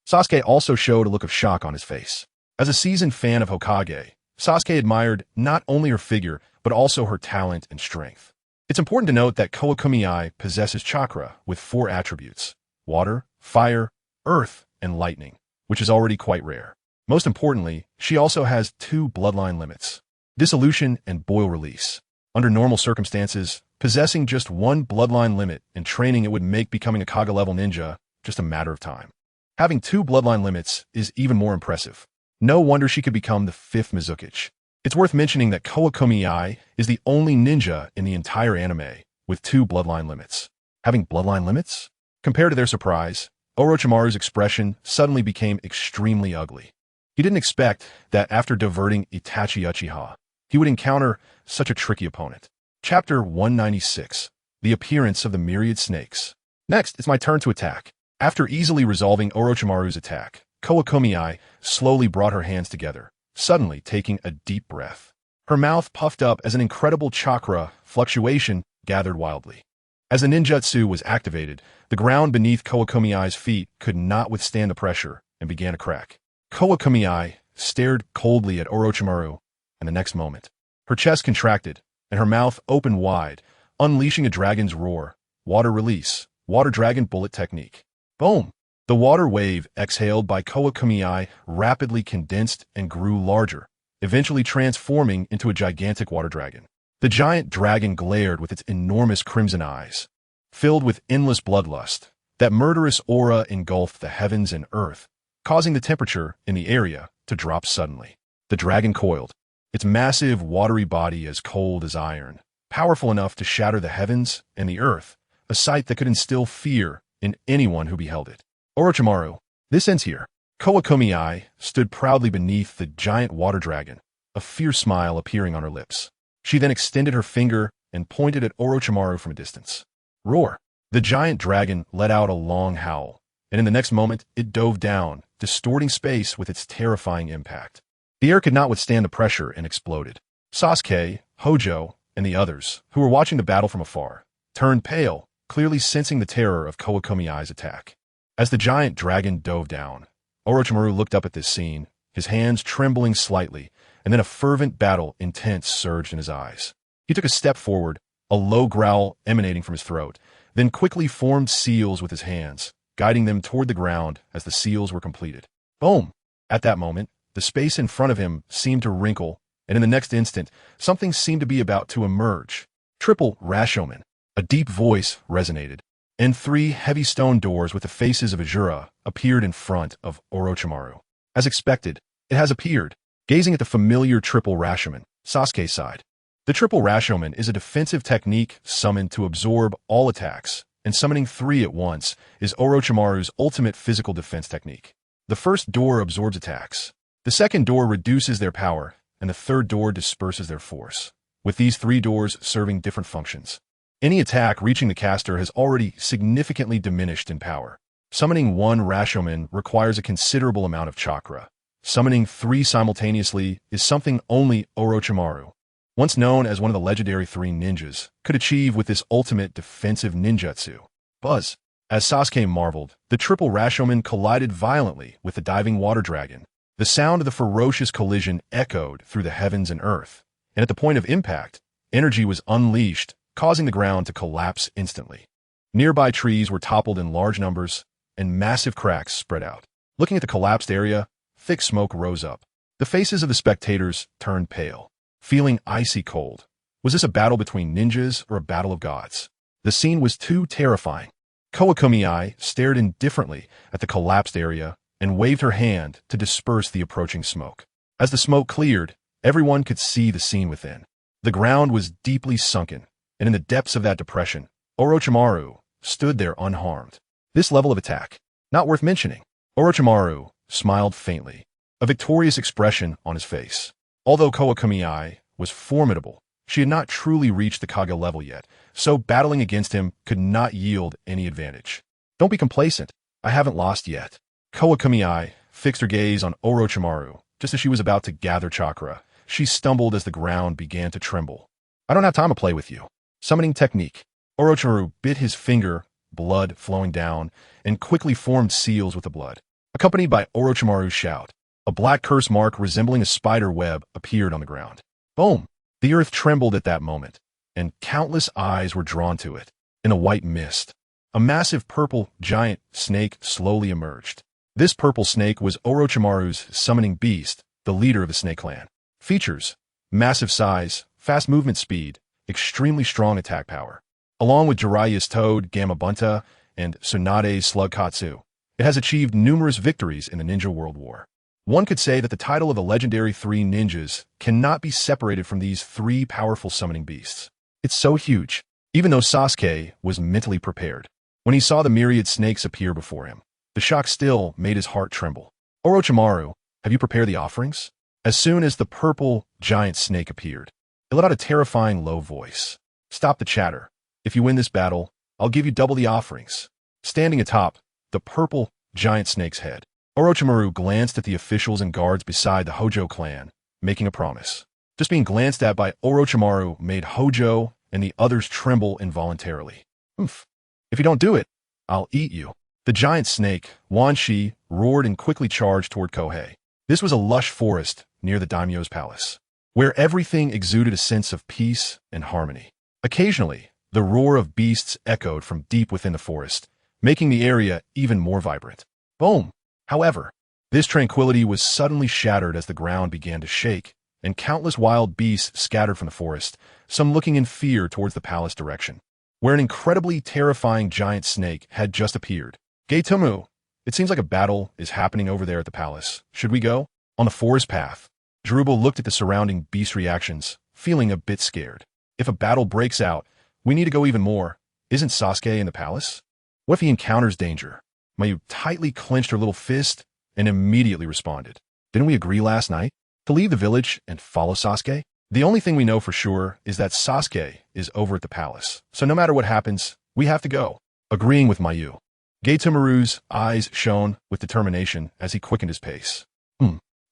Sasuke also showed a look of shock on his face. As a seasoned fan of Hokage, Sasuke admired not only her figure, but also her talent and strength. It's important to note that Kawakami possesses chakra with 4 attributes: water, fire, earth, and lightning, which is already quite rare. Most importantly, she also has 2 bloodline limits: dissolution and boil release. Under normal circumstances, possessing just 1 bloodline limit and training it would make becoming a Kage-level ninja just a matter of time. Having 2 bloodline limits is even more impressive. No wonder she could become the 5th Mizukichi. It's worth mentioning that Kawakami is the only ninja in the entire anime with 2 bloodline limits. Having bloodline limits? Compared to their surprise, Orochimaru's expression suddenly became extremely ugly. He didn't expect that after diverting Itachi Uchiha, he would encounter such a tricky opponent. Chapter 196. The Appearance of the Myriad Snakes. Next, it's my turn to attack. After easily resolving Orochimaru's attack, Kawakumi slowly brought her hands together, suddenly taking a deep breath. Her mouth puffed up as an incredible chakra fluctuation gathered wildly. As the ninjutsu was activated, the ground beneath Kawakumi's feet could not withstand the pressure and began to crack. Kawakumi stared coldly at Orochimaru, and the next moment, her chest contracted and her mouth opened wide, unleashing a dragon's roar. Water release, water dragon bullet technique. Boom! The water wave exhaled by Kawakumi rapidly condensed and grew larger, eventually transforming into a gigantic water dragon. The giant dragon glared with its enormous crimson eyes, filled with endless bloodlust. That murderous aura engulfed the heavens and earth, causing the temperature in the area to drop suddenly. The dragon coiled, its massive, watery body as cold as iron, powerful enough to shatter the heavens and the earth, a sight that could instill fear in anyone who beheld it. Orochimaru, this ends here. Kawakumi stood proudly beneath the giant water dragon, a fierce smile appearing on her lips. She then extended her finger and pointed at Orochimaru from a distance. Roar! The giant dragon let out a long howl, and in the next moment it dove down, distorting space with its terrifying impact. The air could not withstand the pressure and exploded. Sasuke, Hojo, and the others, who were watching the battle from afar, turned pale, clearly sensing the terror of Kawakumi's attack. As the giant dragon dove down, Orochimaru looked up at this scene, his hands trembling slightly, and then a fervent battle intent surged in his eyes. He took a step forward, a low growl emanating from his throat, then quickly formed seals with his hands, guiding them toward the ground as the seals were completed. Boom! At that moment, the space in front of him seemed to wrinkle, and in the next instant, something seemed to be about to emerge. Triple Rashomon. A deep voice resonated, and 3 heavy stone doors with the faces of Ajura appeared in front of Orochimaru. As expected, it has appeared. Gazing at the familiar Triple Rashomon, Sasuke sighed. The Triple Rashomon is a defensive technique summoned to absorb all attacks, and summoning 3 at once is Orochimaru's ultimate physical defense technique. The first door absorbs attacks, the second door reduces their power, and the third door disperses their force, with these 3 doors serving different functions. Any attack reaching the caster has already significantly diminished in power. Summoning 1 Rashomon requires a considerable amount of chakra. Summoning 3 simultaneously is something only Orochimaru, once known as one of the legendary 3 ninjas, could achieve with this ultimate defensive ninjutsu. Buzz! As Sasuke marveled, the Triple Rashomon collided violently with the diving water dragon. The sound of the ferocious collision echoed through the heavens and earth, and at the point of impact, energy was unleashed, causing the ground to collapse instantly. Nearby trees were toppled in large numbers, and massive cracks spread out. Looking at the collapsed area, thick smoke rose up. The faces of the spectators turned pale, feeling icy cold. Was this a battle between ninjas or a battle of gods? The scene was too terrifying. Kawakumi stared indifferently at the collapsed area and waved her hand to disperse the approaching smoke. As the smoke cleared, everyone could see the scene within. The ground was deeply sunken, and in the depths of that depression, Orochimaru stood there unharmed. This level of attack, not worth mentioning. Orochimaru smiled faintly, a victorious expression on his face. Although Kawakumi was formidable, she had not truly reached the Kage level yet, so battling against him could not yield any advantage. Don't be complacent. I haven't lost yet. Kawakumi fixed her gaze on Orochimaru. Just as she was about to gather chakra, she stumbled as the ground began to tremble. I don't have time to play with you. Summoning technique. Orochimaru bit his finger, blood flowing down, and quickly formed seals with the blood. Accompanied by Orochimaru's shout, a black curse mark resembling a spider web appeared on the ground. Boom! The earth trembled at that moment, and countless eyes were drawn to it. In a white mist, a massive purple giant snake slowly emerged. This purple snake was Orochimaru's summoning beast, the leader of the snake clan. Features: massive size, fast movement speed, extremely strong attack power. Along with Jiraiya's toad, Gamabunta, and Tsunade's slug Katsu, it has achieved numerous victories in the Ninja World War. One could say that the title of the legendary 3 ninjas cannot be separated from these 3 powerful summoning beasts. It's so huge, even though Sasuke was mentally prepared. When he saw the myriad snakes appear before him, the shock still made his heart tremble. Orochimaru, have you prepared the offerings? As soon as the purple giant snake appeared, it let out a terrifying low voice. Stop the chatter. If you win this battle, I'll give you double the offerings. standing atop the purple giant snake's head. Orochimaru glanced at the officials and guards beside the Hojo clan, making a promise. Just being glanced at by Orochimaru made Hojo and the others tremble involuntarily. Oof. If you don't do it, I'll eat you. The giant snake, Wan Shi, roared and quickly charged toward Kohei. This was a lush forest near the daimyo's palace, where everything exuded a sense of peace and harmony. Occasionally, the roar of beasts echoed from deep within the forest, making the area even more vibrant. Boom! However, this tranquility was suddenly shattered as the ground began to shake, and countless wild beasts scattered from the forest, some looking in fear towards the palace direction, where an incredibly terrifying giant snake had just appeared. Gaetomu, it seems like a battle is happening over there at the palace. Should we go? On the forest path, Drupal looked at the surrounding beast reactions, feeling a bit scared. If a battle breaks out, we need to go even more. Isn't Sasuke in the palace? What if he encounters danger? Mayu tightly clenched her little fist and immediately responded. Didn't we agree last night to leave the village and follow Sasuke? The only thing we know for sure is that Sasuke is over at the palace. So no matter what happens, we have to go. Agreeing with Mayu. Gaetomaru's eyes shone with determination as he quickened his pace.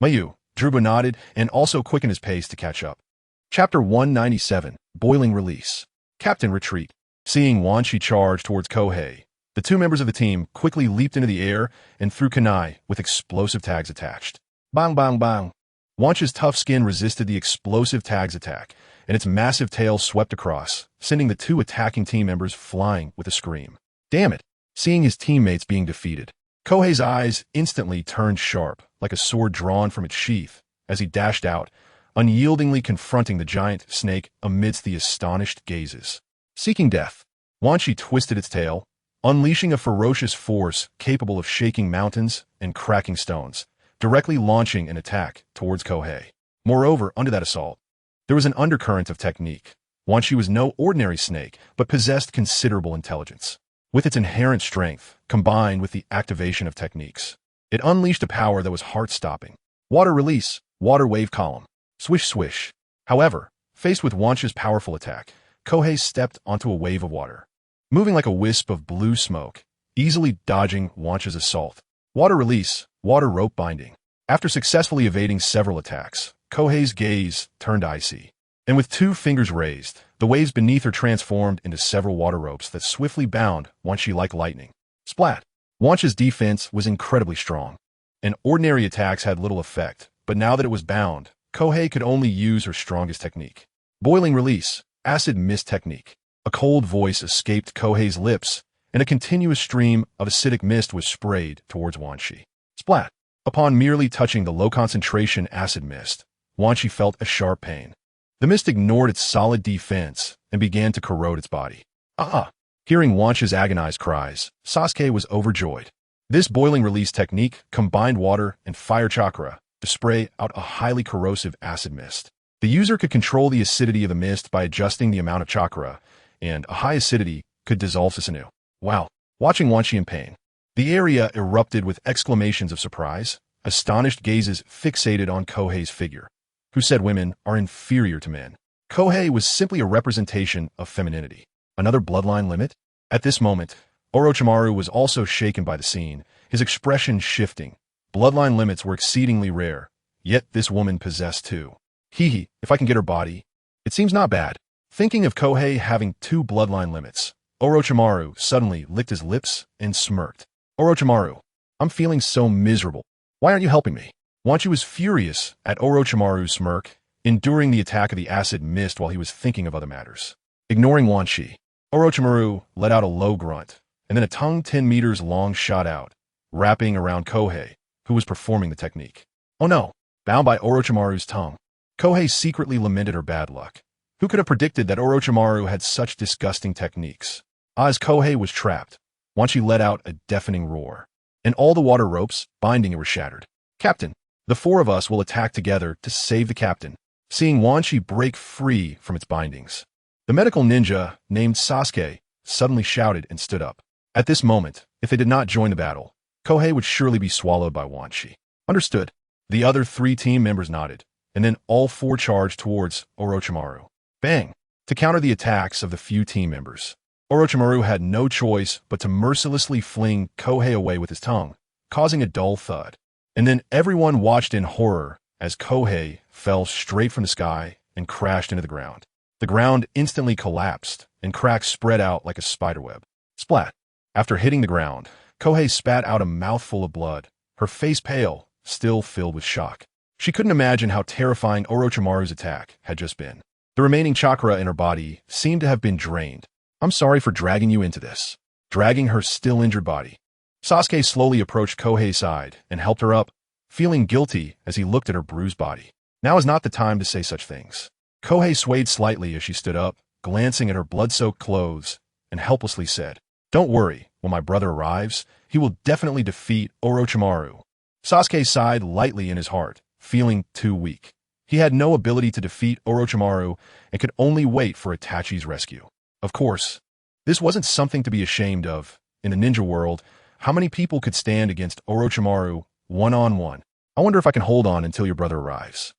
Mayu, Druba nodded and also quickened his pace to catch up. Chapter 197, Boiling Release. Captain Retreat. Seeing Wan Shi charge towards Kohei, the two members of the team quickly leaped into the air and threw kunai with explosive tags attached. Bang, bang, bang. Wan Shi's tough skin resisted the explosive tags attack, and its massive tail swept across, sending the two attacking team members flying with a scream. Damn it! Seeing his teammates being defeated, Kohei's eyes instantly turned sharp, like a sword drawn from its sheath, as he dashed out, unyieldingly confronting the giant snake amidst the astonished gazes. Seeking death, Wan Shi twisted its tail, unleashing a ferocious force capable of shaking mountains and cracking stones, directly launching an attack towards Kohei. Moreover, under that assault, there was an undercurrent of technique. Wan Shi was no ordinary snake, but possessed considerable intelligence. With its inherent strength, combined with the activation of techniques, it unleashed a power that was heart-stopping. Water release, water wave column. Swish, swish. However, faced with Wan Shi's powerful attack, Kohei stepped onto a wave of water, moving like a wisp of blue smoke, easily dodging Wan Shi's assault. Water release, water rope binding. After successfully evading several attacks, Kohei's gaze turned icy, and with two fingers raised, the waves beneath her transformed into several water ropes that swiftly bound Wan Shi like lightning. Splat! Wan Shi's defense was incredibly strong, and ordinary attacks had little effect, but now that it was bound, Kohei could only use her strongest technique. Boiling release, acid mist technique. A cold voice escaped Kohei's lips, and a continuous stream of acidic mist was sprayed towards Wan Shi. Splat! Upon merely touching the low-concentration acid mist, Wan Shi felt a sharp pain. The mist ignored its solid defense and began to corrode its body. Hearing Wan Shi's agonized cries, Sasuke was overjoyed. This boiling release technique combined water and fire chakra to spray out a highly corrosive acid mist. The user could control the acidity of the mist by adjusting the amount of chakra, and a high acidity could dissolve Susanoo. Wow! Watching Wan Shi in pain, the area erupted with exclamations of surprise, astonished gazes fixated on Kohei's figure. Who said women are inferior to men? Kohei was simply a representation of femininity. Another bloodline limit? At this moment, Orochimaru was also shaken by the scene, his expression shifting. Bloodline limits were exceedingly rare, yet this woman possessed two. If I can get her body. It seems not bad. Thinking of Kohei having two bloodline limits, Orochimaru suddenly licked his lips and smirked. Orochimaru, I'm feeling so miserable. Why aren't you helping me? Wan Shi was furious at Orochimaru's smirk, enduring the attack of the acid mist while he was thinking of other matters. Ignoring Wan Shi, Orochimaru let out a low grunt, and then a tongue 10 meters long shot out, wrapping around Kohei, who was performing the technique. Oh no! Bound by Orochimaru's tongue, Kohei secretly lamented her bad luck. Who could have predicted that Orochimaru had such disgusting techniques? As Kohei was trapped, Wan Shi let out a deafening roar, and all the water ropes binding it were shattered. Captain, the four of us will attack together to save the captain. Seeing Wan Shi break free from its bindings, the medical ninja named Sasuke suddenly shouted and stood up. At this moment, if they did not join the battle, Kohei would surely be swallowed by Wan Shi. Understood. The other three team members nodded, and then all four charged towards Orochimaru. Bang! To counter the attacks of the few team members, Orochimaru had no choice but to mercilessly fling Kohei away with his tongue, causing a dull thud. And then everyone watched in horror as Kohei fell straight from the sky and crashed into the ground. The ground instantly collapsed, and cracks spread out like a spiderweb. Splat! After hitting the ground, Kohei spat out a mouthful of blood, her face pale, still filled with shock. She couldn't imagine how terrifying Orochimaru's attack had just been. The remaining chakra in her body seemed to have been drained. I'm sorry for dragging you into this. Dragging her still injured body. Sasuke slowly approached Kohei's side and helped her up, feeling guilty as he looked at her bruised body. Now is not the time to say such things. Kohei swayed slightly as she stood up, glancing at her blood-soaked clothes, and helplessly said, "Don't worry, when my brother arrives, he will definitely defeat Orochimaru." Sasuke sighed lightly in his heart, feeling too weak. He had no ability to defeat Orochimaru and could only wait for Itachi's rescue. Of course, this wasn't something to be ashamed of. In the ninja world, how many people could stand against Orochimaru one-on-one? I wonder if I can hold on until your brother arrives.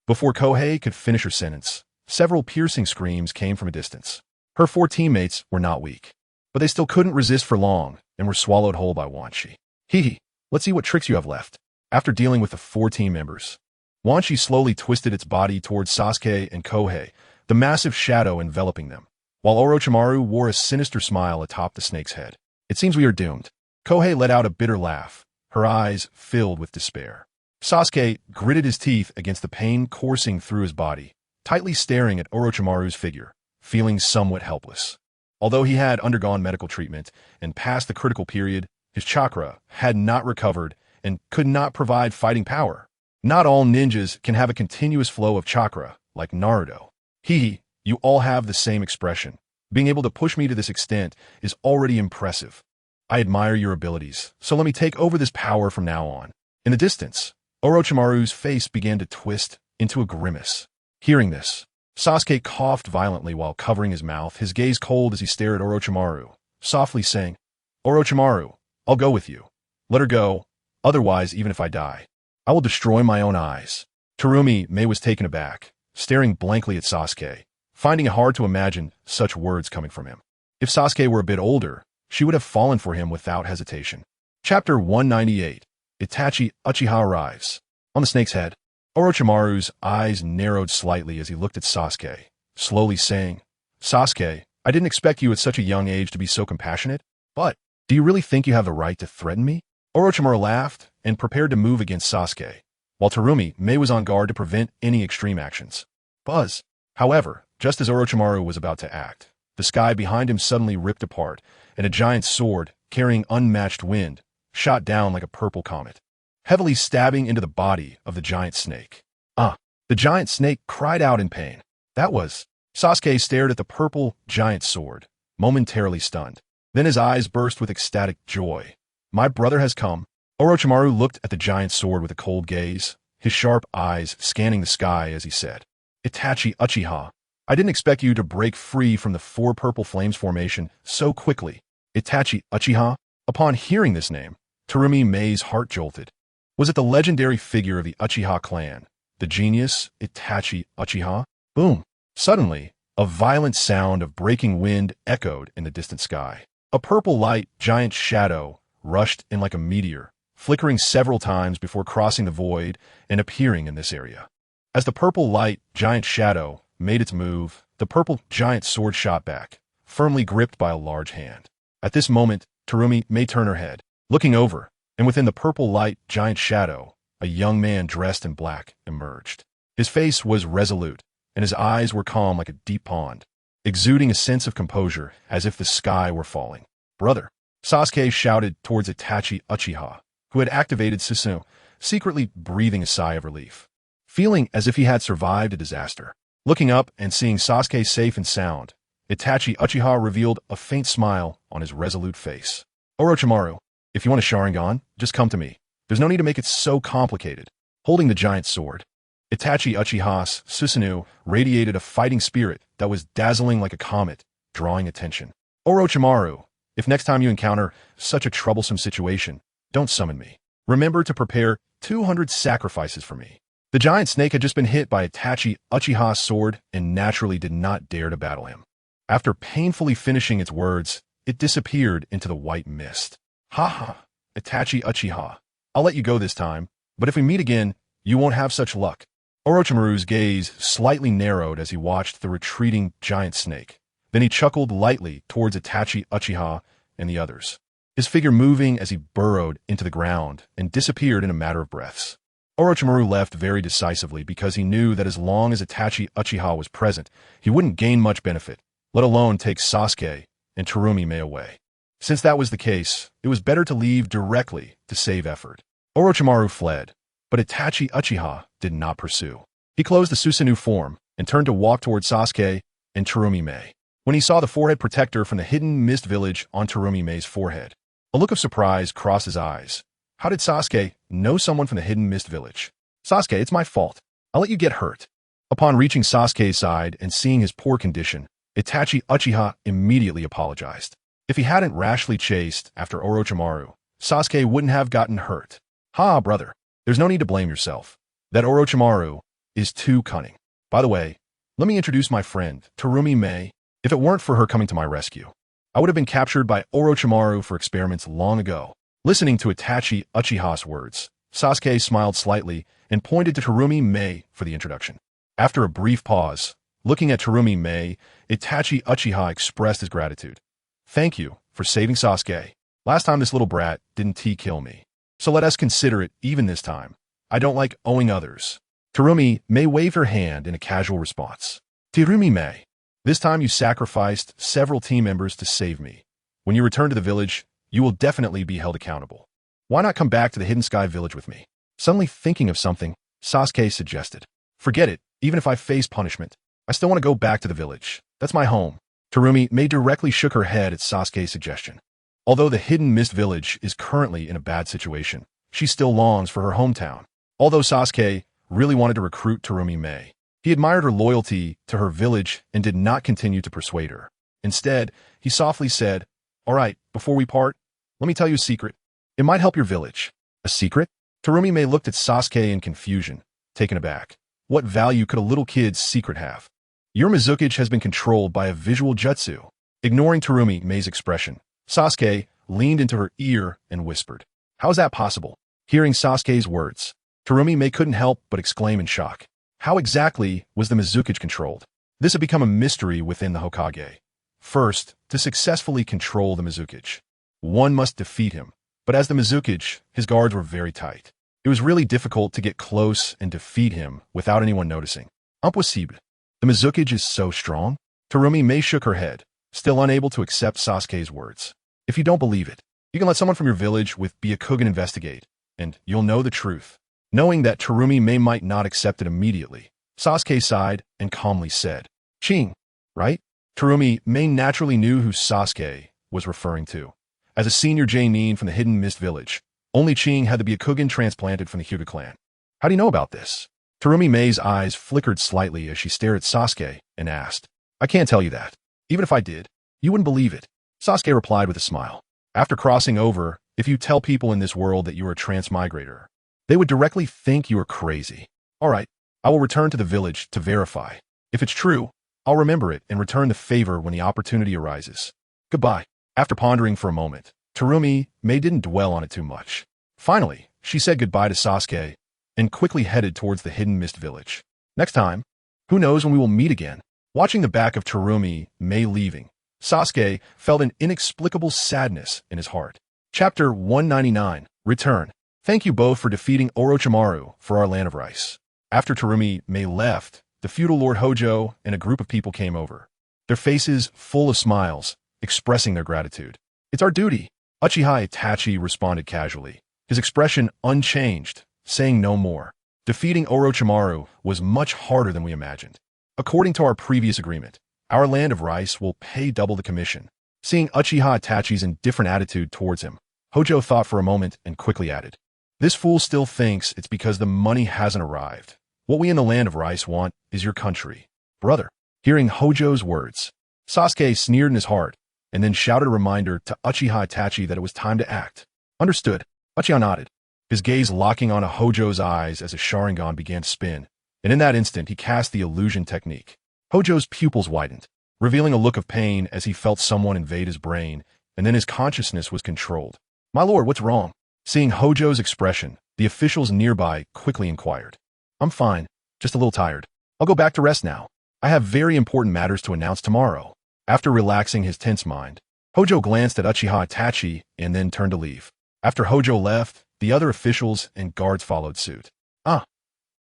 Before Kohei could finish her sentence, several piercing screams came from a distance. Her 4 teammates were not weak, but they still couldn't resist for long and were swallowed whole by Wanshi. Hee, let's see what tricks you have left. After dealing with the 4 team members, Wanshi slowly twisted its body towards Sasuke and Kohei, the massive shadow enveloping them, while Orochimaru wore a sinister smile atop the snake's head. It seems we are doomed. Kohei let out a bitter laugh, her eyes filled with despair. Sasuke gritted his teeth against the pain coursing through his body, tightly staring at Orochimaru's figure, feeling somewhat helpless. Although he had undergone medical treatment and passed the critical period, his chakra had not recovered and could not provide fighting power. Not all ninjas can have a continuous flow of chakra, like Naruto. You all have the same expression. Being able to push me to this extent is already impressive. I admire your abilities, so let me take over this power from now on. In the distance, Orochimaru's face began to twist into a grimace. Hearing this, Sasuke coughed violently while covering his mouth, his gaze cold as he stared at Orochimaru, softly saying, "Orochimaru, I'll go with you. Let her go. Otherwise, even if I die, I will destroy my own eyes." Terumi Mei was taken aback, staring blankly at Sasuke, finding it hard to imagine such words coming from him. If Sasuke were a bit older, she would have fallen for him without hesitation. Chapter 198. Itachi Uchiha arrives. On the snake's head, Orochimaru's eyes narrowed slightly as he looked at Sasuke, slowly saying, "Sasuke, I didn't expect you at such a young age to be so compassionate, but do you really think you have the right to threaten me?" Orochimaru laughed and prepared to move against Sasuke, while Terumi Mei was on guard to prevent any extreme actions. Buzz. However, just as Orochimaru was about to act, the sky behind him suddenly ripped apart, and a giant sword, carrying unmatched wind, shot down like a purple comet, heavily stabbing into the body of the giant snake. The giant snake cried out in pain. That was... Sasuke stared at the purple giant sword, momentarily stunned. Then his eyes burst with ecstatic joy. "My brother has come." Orochimaru looked at the giant sword with a cold gaze, his sharp eyes scanning the sky as he said, "Itachi Uchiha, I didn't expect you to break free from the 4 purple flames formation so quickly." Itachi Uchiha? Upon hearing this name, Terumi Mei's heart jolted. Was it the legendary figure of the Uchiha clan, the genius Itachi Uchiha? Boom! Suddenly, a violent sound of breaking wind echoed in the distant sky. A purple light giant shadow rushed in like a meteor, flickering several times before crossing the void and appearing in this area. As the purple light giant shadow made its move, the purple giant sword shot back, firmly gripped by a large hand. At this moment, Terumi Mei turned her head, looking over, and within the purple light giant shadow, a young man dressed in black emerged. His face was resolute, and his eyes were calm like a deep pond, exuding a sense of composure as if the sky were falling. "Brother!" Sasuke shouted towards Itachi Uchiha, who had activated Susanoo, secretly breathing a sigh of relief, feeling as if he had survived a disaster. Looking up and seeing Sasuke safe and sound, Itachi Uchiha revealed a faint smile on his resolute face. "Orochimaru, if you want a Sharingan, just come to me. There's no need to make it so complicated." Holding the giant sword, Itachi Uchiha's Susanoo radiated a fighting spirit that was dazzling like a comet, drawing attention. "Orochimaru, if next time you encounter such a troublesome situation, don't summon me. Remember to prepare 200 sacrifices for me." The giant snake had just been hit by Itachi Uchiha's sword and naturally did not dare to battle him. After painfully finishing its words, it disappeared into the white mist. Ha ha, Itachi Uchiha. I'll let you go this time, but if we meet again, you won't have such luck. Orochimaru's gaze slightly narrowed as he watched the retreating giant snake. Then he chuckled lightly towards Itachi Uchiha and the others, his figure moving as he burrowed into the ground and disappeared in a matter of breaths. Orochimaru left very decisively because he knew that as long as Itachi Uchiha was present, he wouldn't gain much benefit, let alone take Sasuke and Tsurumi away. Since that was the case, it was better to leave directly to save effort. Orochimaru fled, but Itachi Uchiha did not pursue. He closed the Susanoo form and turned to walk toward Sasuke and Tsurumi. When he saw the forehead protector from the hidden mist village on Tsurumi's forehead, a look of surprise crossed his eyes. How did Sasuke know someone from the hidden mist village? Sasuke, it's my fault. I'll let you get hurt. Upon reaching Sasuke's side and seeing his poor condition, Itachi Uchiha immediately apologized. If he hadn't rashly chased after Orochimaru, Sasuke wouldn't have gotten hurt. Ha, brother. There's no need to blame yourself. That Orochimaru is too cunning. By the way, let me introduce my friend, Tsurumi. If it weren't for her coming to my rescue, I would have been captured by Orochimaru for experiments long ago. Listening to Itachi Uchiha's words, Sasuke smiled slightly and pointed to Tsurumi for the introduction. After a brief pause, looking at Tsurumi, Itachi Uchiha expressed his gratitude. Thank you for saving Sasuke. Last time this little brat didn't kill me. So let us consider it even this time. I don't like owing others. Tsurumi waved her hand in a casual response. Tsurumi, this time you sacrificed several team members to save me. When you return to the village, you will definitely be held accountable. Why not come back to the Hidden Sky village with me? Suddenly thinking of something, Sasuke suggested. Forget it, even if I face punishment. I still want to go back to the village. That's my home. Tsurumi directly shook her head at Sasuke's suggestion. Although the Hidden Mist village is currently in a bad situation, she still longs for her hometown. Although Sasuke really wanted to recruit Tsurumi, he admired her loyalty to her village and did not continue to persuade her. Instead, he softly said, All right, before we part, let me tell you a secret. It might help your village. A secret? Tsurumi looked at Sasuke in confusion, taken aback. What value could a little kid's secret have? Your Mizuki has been controlled by a visual jutsu. Ignoring Tsurumi's expression, Sasuke leaned into her ear and whispered. How is that possible? Hearing Sasuke's words, Tsurumi couldn't help but exclaim in shock. How exactly was the Mizuki controlled? This had become a mystery within the Hokage. First, to successfully control the Mizuki, one must defeat him. But as the Mizuki, his guards were very tight. It was really difficult to get close and defeat him without anyone noticing. Impossible. The Mizuki is so strong? Tsurumi shook her head, still unable to accept Sasuke's words. If you don't believe it, you can let someone from your village with Byakugan investigate, and you'll know the truth. Knowing that Tsurumi might not accept it immediately, Sasuke sighed and calmly said, Ching, right? Tsurumi naturally knew who Sasuke was referring to. As a senior Jonin from the Hidden Mist village, only Ching had the Byakugan transplanted from the Hyuga clan. How do you know about this? Tsurumi's eyes flickered slightly as she stared at Sasuke and asked, I can't tell you that. Even if I did, you wouldn't believe it. Sasuke replied with a smile. After crossing over, if you tell people in this world that you are a transmigrator, they would directly think you are crazy. All right, I will return to the village to verify. If it's true, I'll remember it and return the favor when the opportunity arises. Goodbye. After pondering for a moment, Tsurumi didn't dwell on it too much. Finally, she said goodbye to Sasuke and quickly headed towards the Hidden Mist village. Next time, who knows when we will meet again? Watching the back of Tsurumi leaving, Sasuke felt an inexplicable sadness in his heart. Chapter 199, Return. Thank you both for defeating Orochimaru for our land of rice. After Tsurumi left, the feudal Lord Hojo and a group of people came over, their faces full of smiles, expressing their gratitude. It's our duty. Uchiha Itachi responded casually, his expression unchanged, saying no more. Defeating Orochimaru was much harder than we imagined. According to our previous agreement, our land of rice will pay double the commission. Seeing Uchiha Itachi's indifferent attitude towards him, Hojo thought for a moment and quickly added, This fool still thinks it's because the money hasn't arrived. What we in the land of rice want is your country. Brother. Hearing Hojo's words, Sasuke sneered in his heart, and then shouted a reminder to Uchiha Itachi that it was time to act. Understood. Uchiha nodded, his gaze locking on Hojo's eyes as a Sharingan began to spin, and in that instant he cast the illusion technique. Hojo's pupils widened, revealing a look of pain as he felt someone invade his brain, and then his consciousness was controlled. "My lord, what's wrong?" Seeing Hojo's expression, the officials nearby quickly inquired. "I'm fine, just a little tired. I'll go back to rest now. I have very important matters to announce tomorrow." After relaxing his tense mind, Hojo glanced at Uchiha Itachi and then turned to leave. After Hojo left, the other officials and guards followed suit.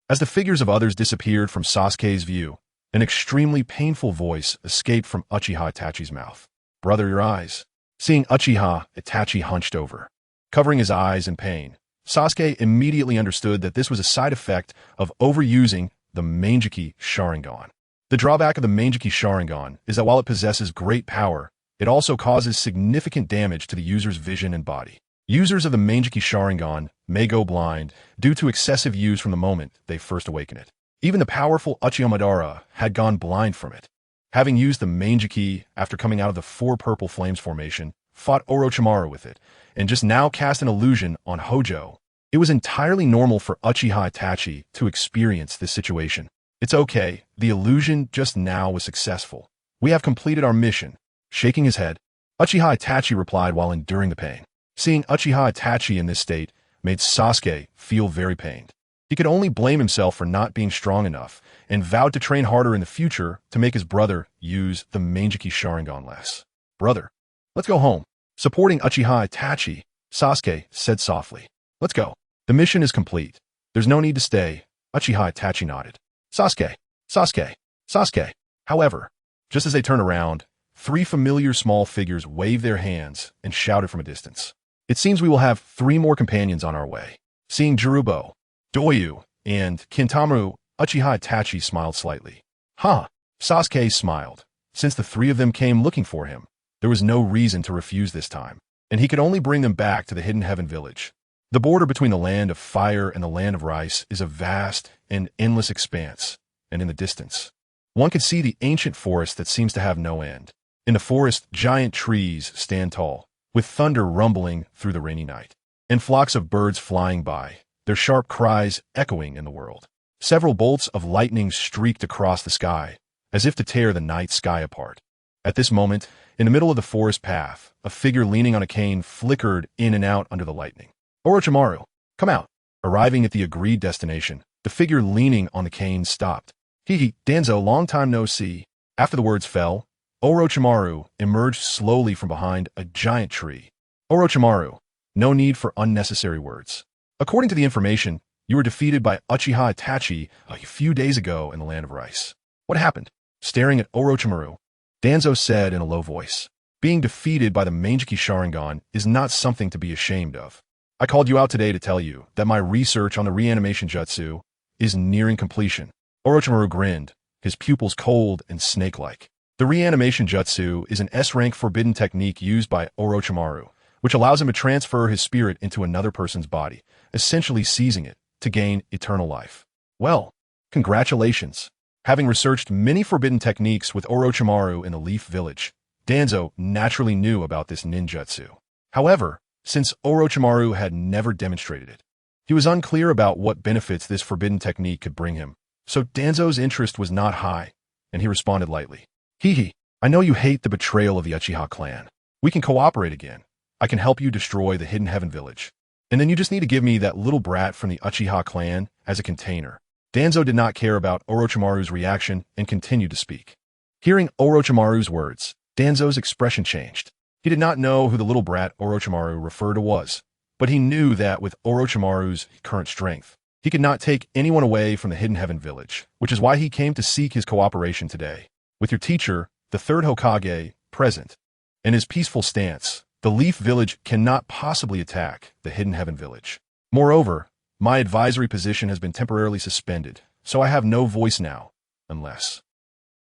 As the figures of others disappeared from Sasuke's view, an extremely painful voice escaped from Uchiha Itachi's mouth. "Brother, your eyes." Seeing Uchiha, Itachi hunched over, covering his eyes in pain. Sasuke immediately understood that this was a side effect of overusing the Mangekyou Sharingan. The drawback of the Mangekyou Sharingan is that while it possesses great power, it also causes significant damage to the user's vision and body. Users of the Mangekyou Sharingan may go blind due to excessive use from the moment they first awaken it. Even the powerful Uchiha Madara had gone blind from it. Having used the Mangekyou after coming out of the four purple flames formation, fought Orochimaru with it, and just now cast an illusion on Hojo. It was entirely normal for Uchiha Itachi to experience this situation. "It's okay, the illusion just now was successful. We have completed our mission." Shaking his head, Uchiha Itachi replied while enduring the pain. Seeing Uchiha Itachi in this state made Sasuke feel very pained. He could only blame himself for not being strong enough and vowed to train harder in the future to make his brother use the Mangekyou Sharingan less. "Brother, let's go home." Supporting Uchiha Itachi, Sasuke said softly, "Let's go. The mission is complete. There's no need to stay." Uchiha Itachi nodded. "Sasuke, Sasuke, Sasuke." However, just as they turned around, three familiar small figures waved their hands and shouted from a distance. "It seems we will have 3 more companions on our way." Seeing Jirubo, Doyu, and Kintamaru, Uchiha Itachi smiled slightly. "Huh." Sasuke smiled. Since the 3 of them came looking for him, there was no reason to refuse this time, and he could only bring them back to the Hidden Heaven village. The border between the land of fire and the land of rice is a vast and endless expanse, and in the distance, one could see the ancient forest that seems to have no end. In the forest, giant trees stand tall, with thunder rumbling through the rainy night, and flocks of birds flying by, their sharp cries echoing in the world. Several bolts of lightning streaked across the sky, as if to tear the night sky apart. At this moment, in the middle of the forest path, a figure leaning on a cane flickered in and out under the lightning. "Orochimaru, come out." Arriving at the agreed destination, the figure leaning on the cane stopped. "Hihi, Danzo, long time no see." After the words fell, Orochimaru emerged slowly from behind a giant tree. "Orochimaru, no need for unnecessary words. According to the information, you were defeated by Uchiha Itachi a few days ago in the land of rice. What happened?" Staring at Orochimaru, Danzo said in a low voice, "Being defeated by the Mangekyou Sharingan is not something to be ashamed of. I called you out today to tell you that my research on the reanimation jutsu is nearing completion." Orochimaru grinned, his pupils cold and snake-like. The reanimation jutsu is an S-rank forbidden technique used by Orochimaru, which allows him to transfer his spirit into another person's body, essentially seizing it to gain eternal life. "Well, congratulations." Having researched many forbidden techniques with Orochimaru in the Leaf Village, Danzo naturally knew about this ninjutsu. However, since Orochimaru had never demonstrated it, he was unclear about what benefits this forbidden technique could bring him, so Danzo's interest was not high, and he responded lightly. "Hihi, I know you hate the betrayal of the Uchiha clan. We can cooperate again. I can help you destroy the Hidden Heaven village. And then you just need to give me that little brat from the Uchiha clan as a container." Danzo did not care about Orochimaru's reaction and continued to speak. Hearing Orochimaru's words, Danzo's expression changed. He did not know who the little brat Orochimaru referred to was, but he knew that with Orochimaru's current strength, he could not take anyone away from the Hidden Heaven village, which is why he came to seek his cooperation today. With your teacher, the third Hokage, present, and his peaceful stance, the Leaf Village cannot possibly attack the Hidden Heaven village. Moreover, my advisory position has been temporarily suspended, so I have no voice now, unless...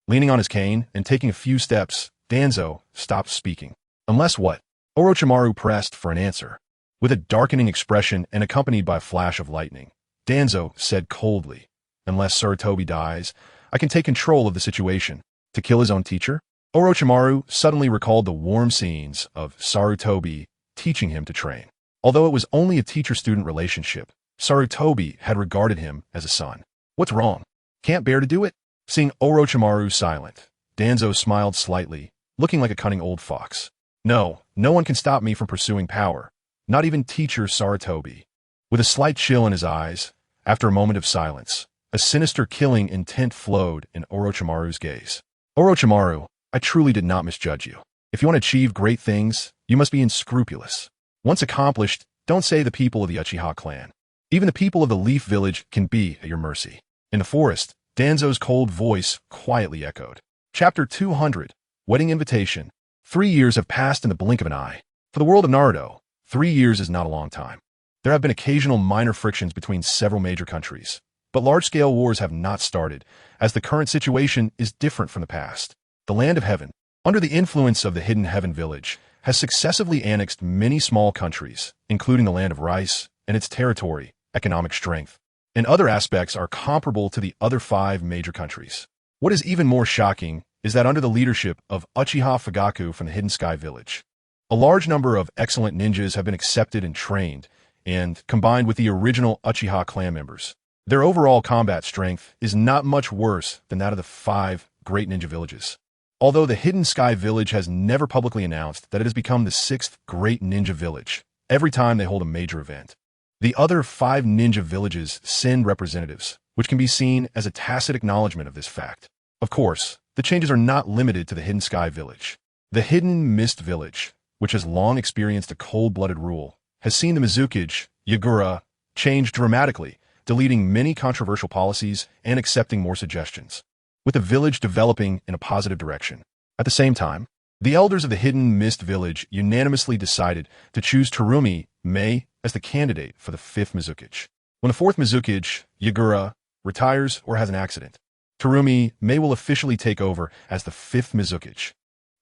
Leaning on his cane and taking a few steps, Danzo stopped speaking. "Unless what?" Orochimaru pressed for an answer. With a darkening expression and accompanied by a flash of lightning, Danzo said coldly, "Unless Sarutobi dies, I can take control of the situation." To kill his own teacher? Orochimaru suddenly recalled the warm scenes of Sarutobi teaching him to train. Although it was only a teacher-student relationship, Sarutobi had regarded him as a son. "What's wrong? Can't bear to do it?" Seeing Orochimaru silent, Danzo smiled slightly, looking like a cunning old fox. No, no one can stop me from pursuing power. Not even teacher Sarutobi. With a slight chill in his eyes, after a moment of silence, a sinister killing intent flowed in Orochimaru's gaze. Orochimaru, I truly did not misjudge you. If you want to achieve great things, you must be unscrupulous. Once accomplished, don't say the people of the Uchiha clan. Even the people of the Leaf Village can be at your mercy. In the forest, Danzo's cold voice quietly echoed. Chapter 200, Wedding Invitation. 3 years have passed in the blink of an eye. For the world of Naruto, 3 years is not a long time. There have been occasional minor frictions between several major countries, but large-scale wars have not started, as the current situation is different from the past. The Land of Heaven, under the influence of the Hidden Heaven Village, has successively annexed many small countries, including the Land of Rice, and its territory, economic strength, and other aspects are comparable to the other 5 major countries. What is even more shocking is that under the leadership of Uchiha Fugaku from the Hidden Sky Village, a large number of excellent ninjas have been accepted and trained, and, combined with the original Uchiha clan members, their overall combat strength is not much worse than that of the 5 great ninja villages. Although the Hidden Sky Village has never publicly announced that it has become the 6th great ninja village every time they hold a major event, the other 5 ninja villages send representatives, which can be seen as a tacit acknowledgement of this fact. Of course, the changes are not limited to the Hidden Sky Village. The Hidden Mist Village, which has long experienced a cold-blooded rule, has seen the Mizukage, Yagura, change dramatically, deleting many controversial policies and accepting more suggestions, with the village developing in a positive direction. At the same time, the elders of the Hidden Mist Village unanimously decided to choose Terumi Mei as the candidate for the 5th Mizukage. When the 4th Mizukage, Yagura, retires or has an accident, Terumi Mei will officially take over as the 5th Mizukage.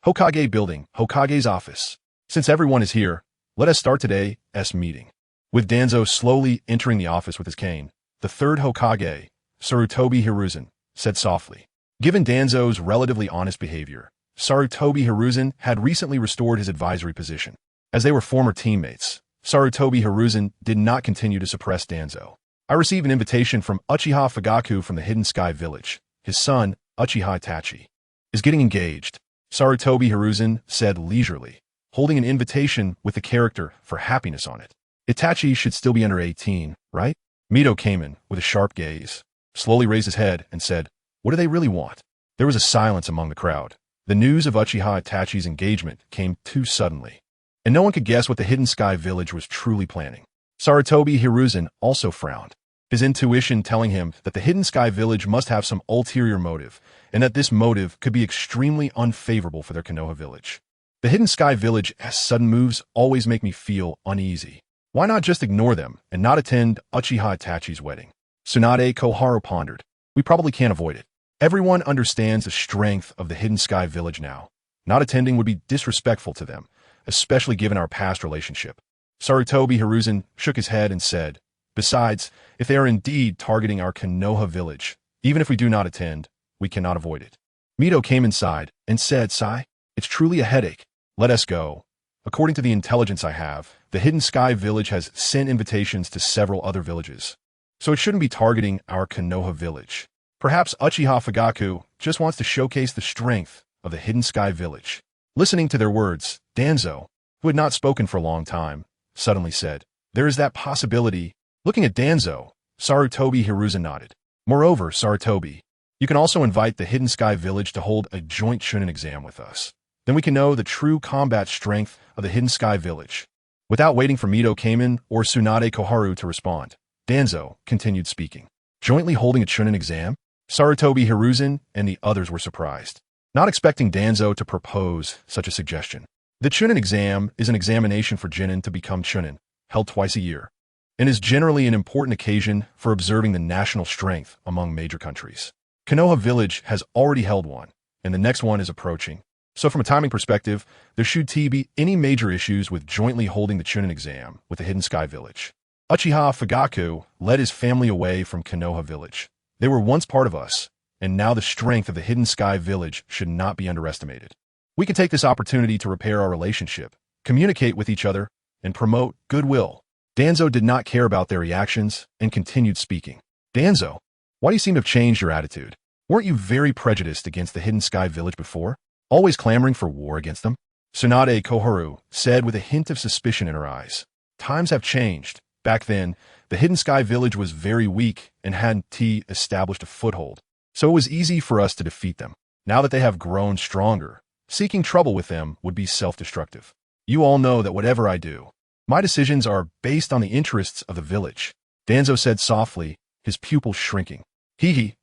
Hokage Building, Hokage's office. Since everyone is here, let us start today's meeting. With Danzo slowly entering the office with his cane, the 3rd Hokage, Sarutobi Hiruzen, said softly. Given Danzo's relatively honest behavior, Sarutobi Hiruzen had recently restored his advisory position. As they were former teammates, Sarutobi Hiruzen did not continue to suppress Danzo. I received an invitation from Uchiha Fugaku from the Hidden Sky Village. His son, Uchiha Itachi, is getting engaged, Sarutobi Hiruzen said leisurely, holding an invitation with the character for happiness on it. Itachi should still be under 18, right? Mito came in with a sharp gaze, slowly raised his head and said, what do they really want? There was a silence among the crowd. The news of Uchiha Itachi's engagement came too suddenly, and no one could guess what the Hidden Sky Village was truly planning. Sarutobi Hiruzen also frowned, his intuition telling him that the Hidden Sky Village must have some ulterior motive, and that this motive could be extremely unfavorable for their Konoha village. The Hidden Sky Village's sudden moves always make me feel uneasy. Why not just ignore them and not attend Uchiha Itachi's wedding? Tsunade Koharu pondered. We probably can't avoid it. Everyone understands the strength of the Hidden Sky Village now. Not attending would be disrespectful to them, especially given our past relationship. Sarutobi Hiruzen shook his head and said, besides, if they are indeed targeting our Konoha village, even if we do not attend, we cannot avoid it. Mito came inside and said, Sai, it's truly a headache. Let us go. According to the intelligence I have, the Hidden Sky Village has sent invitations to several other villages, so it shouldn't be targeting our Konoha village. Perhaps Uchiha Fugaku just wants to showcase the strength of the Hidden Sky Village. Listening to their words, Danzo, who had not spoken for a long time, suddenly said, there is that possibility. Looking at Danzo, Sarutobi Hiruzen nodded. Moreover, Sarutobi, you can also invite the Hidden Sky Village to hold a joint Chunin exam with us. Then we can know the true combat strength of the Hidden Sky Village. Without waiting for Mito Kamen or Tsunade Koharu to respond, Danzo continued speaking. Jointly holding a Chunin exam? Sarutobi Hiruzen and the others were surprised, not expecting Danzo to propose such a suggestion. The Chunin exam is an examination for Genin to become Chunin, held twice a year, and is generally an important occasion for observing the national strength among major countries. Konoha Village has already held one, and the next one is approaching. So from a timing perspective, there should be any major issues with jointly holding the Chunin exam with the Hidden Sky Village. Uchiha Fugaku led his family away from Konoha Village. They were once part of us, and now the strength of the Hidden Sky Village should not be underestimated. We can take this opportunity to repair our relationship, communicate with each other, and promote goodwill. Danzo did not care about their reactions and continued speaking. Danzo, why do you seem to have changed your attitude? Weren't you very prejudiced against the Hidden Sky Village before? Always clamoring for war against them? Tsunade Koharu said with a hint of suspicion in her eyes. Times have changed. Back then, the Hidden Sky Village was very weak and hadn't established a foothold, so it was easy for us to defeat them. Now that they have grown stronger, seeking trouble with them would be self-destructive. You all know that whatever I do, my decisions are based on the interests of the village, Danzo said softly, his pupils shrinking.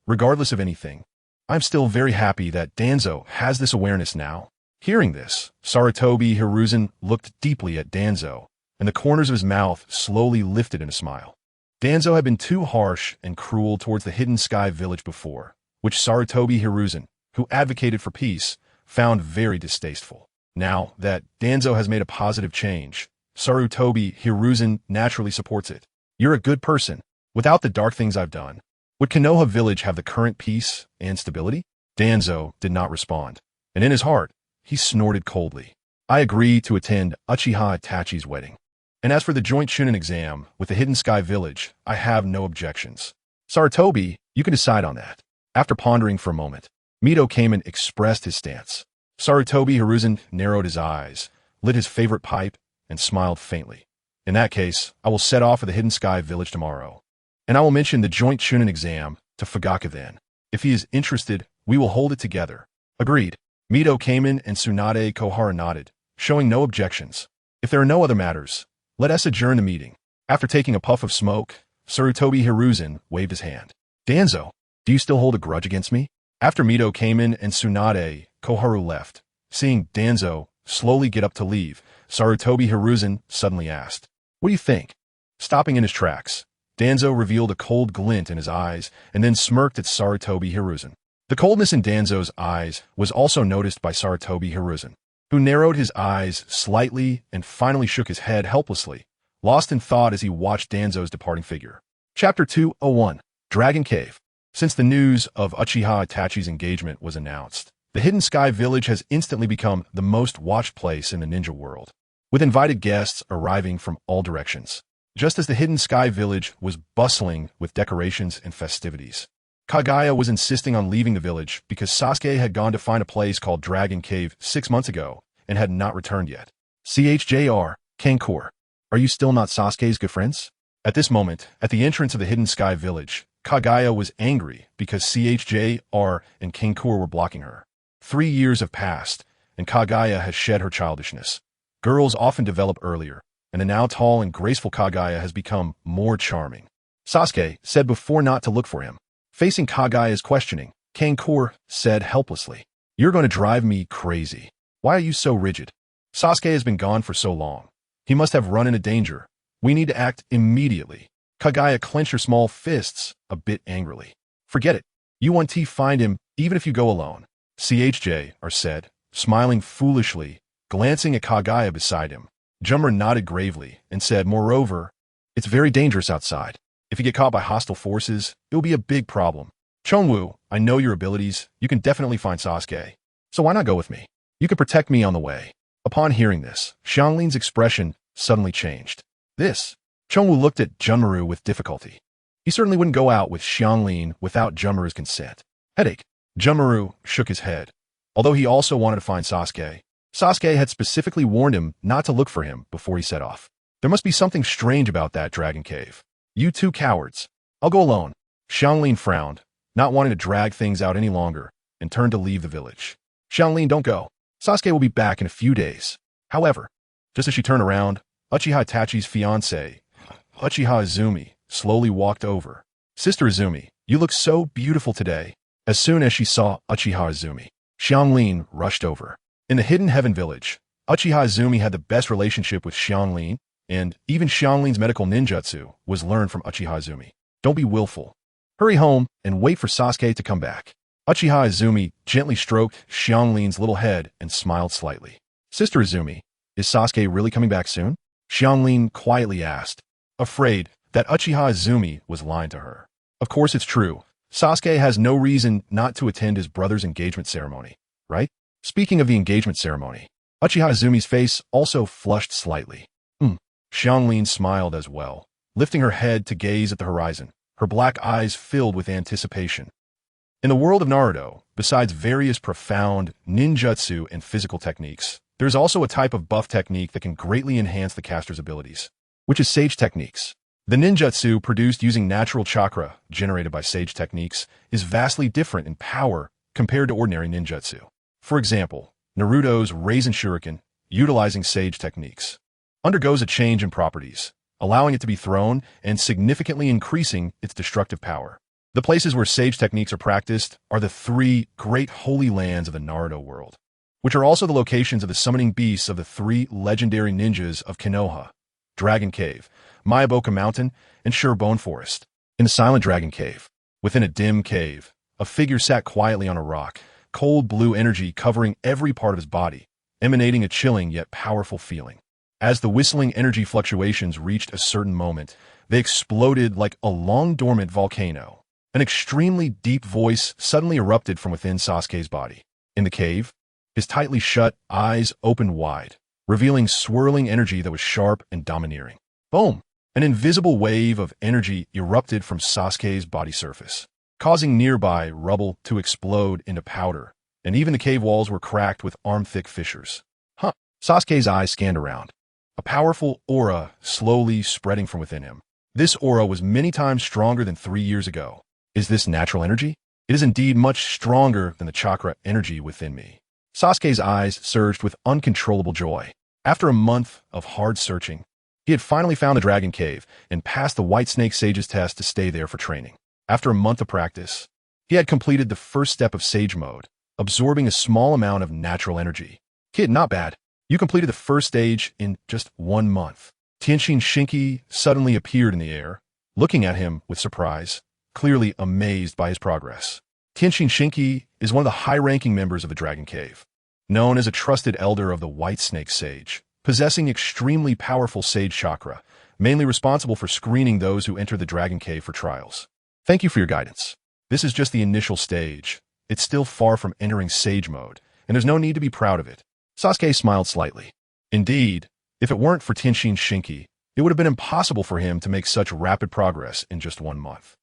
Regardless of anything, I'm still very happy that Danzo has this awareness now. Hearing this, Sarutobi Hiruzen looked deeply at Danzo, and the corners of his mouth slowly lifted in a smile. Danzo had been too harsh and cruel towards the Hidden Sky Village before, which Sarutobi Hiruzen, who advocated for peace, found very distasteful. Now that Danzo has made a positive change, Sarutobi Hiruzen naturally supports it. You're a good person. Without the dark things I've done, would Konoha Village have the current peace and stability? Danzo did not respond, and in his heart, he snorted coldly. I agree to attend Uchiha Itachi's wedding. And as for the joint Chunin exam with the Hidden Sky Village, I have no objections. Sarutobi, you can decide on that. After pondering for a moment, Mito came and expressed his stance. Sarutobi Hiruzen narrowed his eyes, lit his favorite pipe, and smiled faintly. In that case, I will set off for the Hidden Sky Village tomorrow. And I will mention the joint Chunin exam to Fugaka then. If he is interested, we will hold it together. Agreed. Mito came in and Tsunade Kohara nodded, showing no objections. If there are no other matters, let us adjourn the meeting. After taking a puff of smoke, Sarutobi Hiruzen waved his hand. Danzo, do you still hold a grudge against me? After Mito came in and Tsunade Koharu left, seeing Danzo slowly get up to leave, Sarutobi Hiruzen suddenly asked, What do you think? Stopping in his tracks, Danzo revealed a cold glint in his eyes and then smirked at Sarutobi Hiruzen. The coldness in Danzo's eyes was also noticed by Sarutobi Hiruzen, who narrowed his eyes slightly and finally shook his head helplessly, lost in thought as he watched Danzo's departing figure. Chapter 201, Dragon Cave. Since the news of Uchiha Itachi's engagement was announced, the Hidden Sky Village has instantly become the most watched place in the ninja world, with invited guests arriving from all directions. Just as the Hidden Sky Village was bustling with decorations and festivities, Kagaya was insisting on leaving the village because Sasuke had gone to find a place called Dragon Cave 6 months ago and had not returned yet. CHJR, Kankor, are you still not Sasuke's good friends? At this moment, at the entrance of the Hidden Sky Village, Kagaya was angry because CHJR and Kankor were blocking her. 3 years have passed, and Kagaya has shed her childishness. Girls often develop earlier, and the now tall and graceful Kagaya has become more charming. Sasuke said before not to look for him. Facing Kagaya's questioning, Kankor said helplessly, You're going to drive me crazy. Why are you so rigid? Sasuke has been gone for so long. He must have run into danger. We need to act immediately. Kagaya clenched her small fists a bit angrily. Forget it. You want to find him even if you go alone. CHJR said, smiling foolishly, glancing at Kagaya beside him. Jumra nodded gravely and said, Moreover, it's very dangerous outside. If you get caught by hostile forces, it will be a big problem. Chongwu, I know your abilities. You can definitely find Sasuke. So why not go with me? You can protect me on the way. Upon hearing this, Xianglin's expression suddenly changed. Chongwu looked at Junmaru with difficulty. He certainly wouldn't go out with Xianglin without Junmaru's consent. Headache. Junmaru shook his head. Although he also wanted to find Sasuke, Sasuke had specifically warned him not to look for him before he set off. There must be something strange about that Dragon Cave. You two cowards. I'll go alone. Xianglin frowned, not wanting to drag things out any longer, and turned to leave the village. Xianglin, don't go. Sasuke will be back in a few days. However, just as she turned around, Uchiha Itachi's fiancée, Uchiha Izumi, slowly walked over. Sister Izumi, you look so beautiful today. As soon as she saw Uchiha Izumi, Xianglin rushed over. In the Hidden Heaven Village, Uchiha Izumi had the best relationship with Xianglin, and even Xianglin's medical ninjutsu was learned from Uchiha Izumi. Don't be willful. Hurry home and wait for Sasuke to come back. Uchiha Izumi gently stroked Xianglin's little head and smiled slightly. Sister Izumi, is Sasuke really coming back soon? Xianglin quietly asked, afraid that Uchiha Izumi was lying to her. Of course it's true. Sasuke has no reason not to attend his brother's engagement ceremony, right? Speaking of the engagement ceremony, Uchiha Izumi's face also flushed slightly. Xianglin smiled as well, lifting her head to gaze at the horizon, her black eyes filled with anticipation. In the world of Naruto, besides various profound ninjutsu and physical techniques, there's also a type of buff technique that can greatly enhance the caster's abilities, which is Sage Techniques. The ninjutsu produced using natural chakra generated by Sage Techniques is vastly different in power compared to ordinary ninjutsu. For example, Naruto's Raisin Shuriken, utilizing Sage Techniques, undergoes a change in properties, allowing it to be thrown and significantly increasing its destructive power. The places where Sage Techniques are practiced are the three great holy lands of the Naruto world, which are also the locations of the summoning beasts of the three legendary ninjas of Konoha: Dragon Cave, Mayaboka Mountain, and Sure Bone Forest. In the Silent Dragon Cave, within a dim cave, a figure sat quietly on a rock, cold blue energy covering every part of his body, emanating a chilling yet powerful feeling. As the whistling energy fluctuations reached a certain moment, they exploded like a long-dormant volcano. An extremely deep voice suddenly erupted from within Sasuke's body. In the cave, his tightly shut eyes opened wide, revealing swirling energy that was sharp and domineering. Boom! An invisible wave of energy erupted from Sasuke's body surface, causing nearby rubble to explode into powder, and even the cave walls were cracked with arm-thick fissures. Sasuke's eyes scanned around, a powerful aura slowly spreading from within him. This aura was many times stronger than 3 years ago. Is this natural energy? It is indeed much stronger than the chakra energy within me. Sasuke's eyes surged with uncontrollable joy. After a month of hard searching, he had finally found the Dragon Cave and passed the White Snake Sage's test to stay there for training. After a month of practice, he had completed the first step of Sage Mode, absorbing a small amount of natural energy. Kid, not bad. You completed the first stage in just 1 month. Tenshin Shinki suddenly appeared in the air, looking at him with surprise, clearly amazed by his progress. Tenshin Shinki is one of the high-ranking members of the Dragon Cave, known as a trusted elder of the White Snake Sage, possessing extremely powerful Sage Chakra, mainly responsible for screening those who enter the Dragon Cave for trials. Thank you for your guidance. This is just the initial stage. It's still far from entering Sage Mode, and there's no need to be proud of it. Sasuke smiled slightly. Indeed, if it weren't for Tenshin Shinki, it would have been impossible for him to make such rapid progress in just 1 month.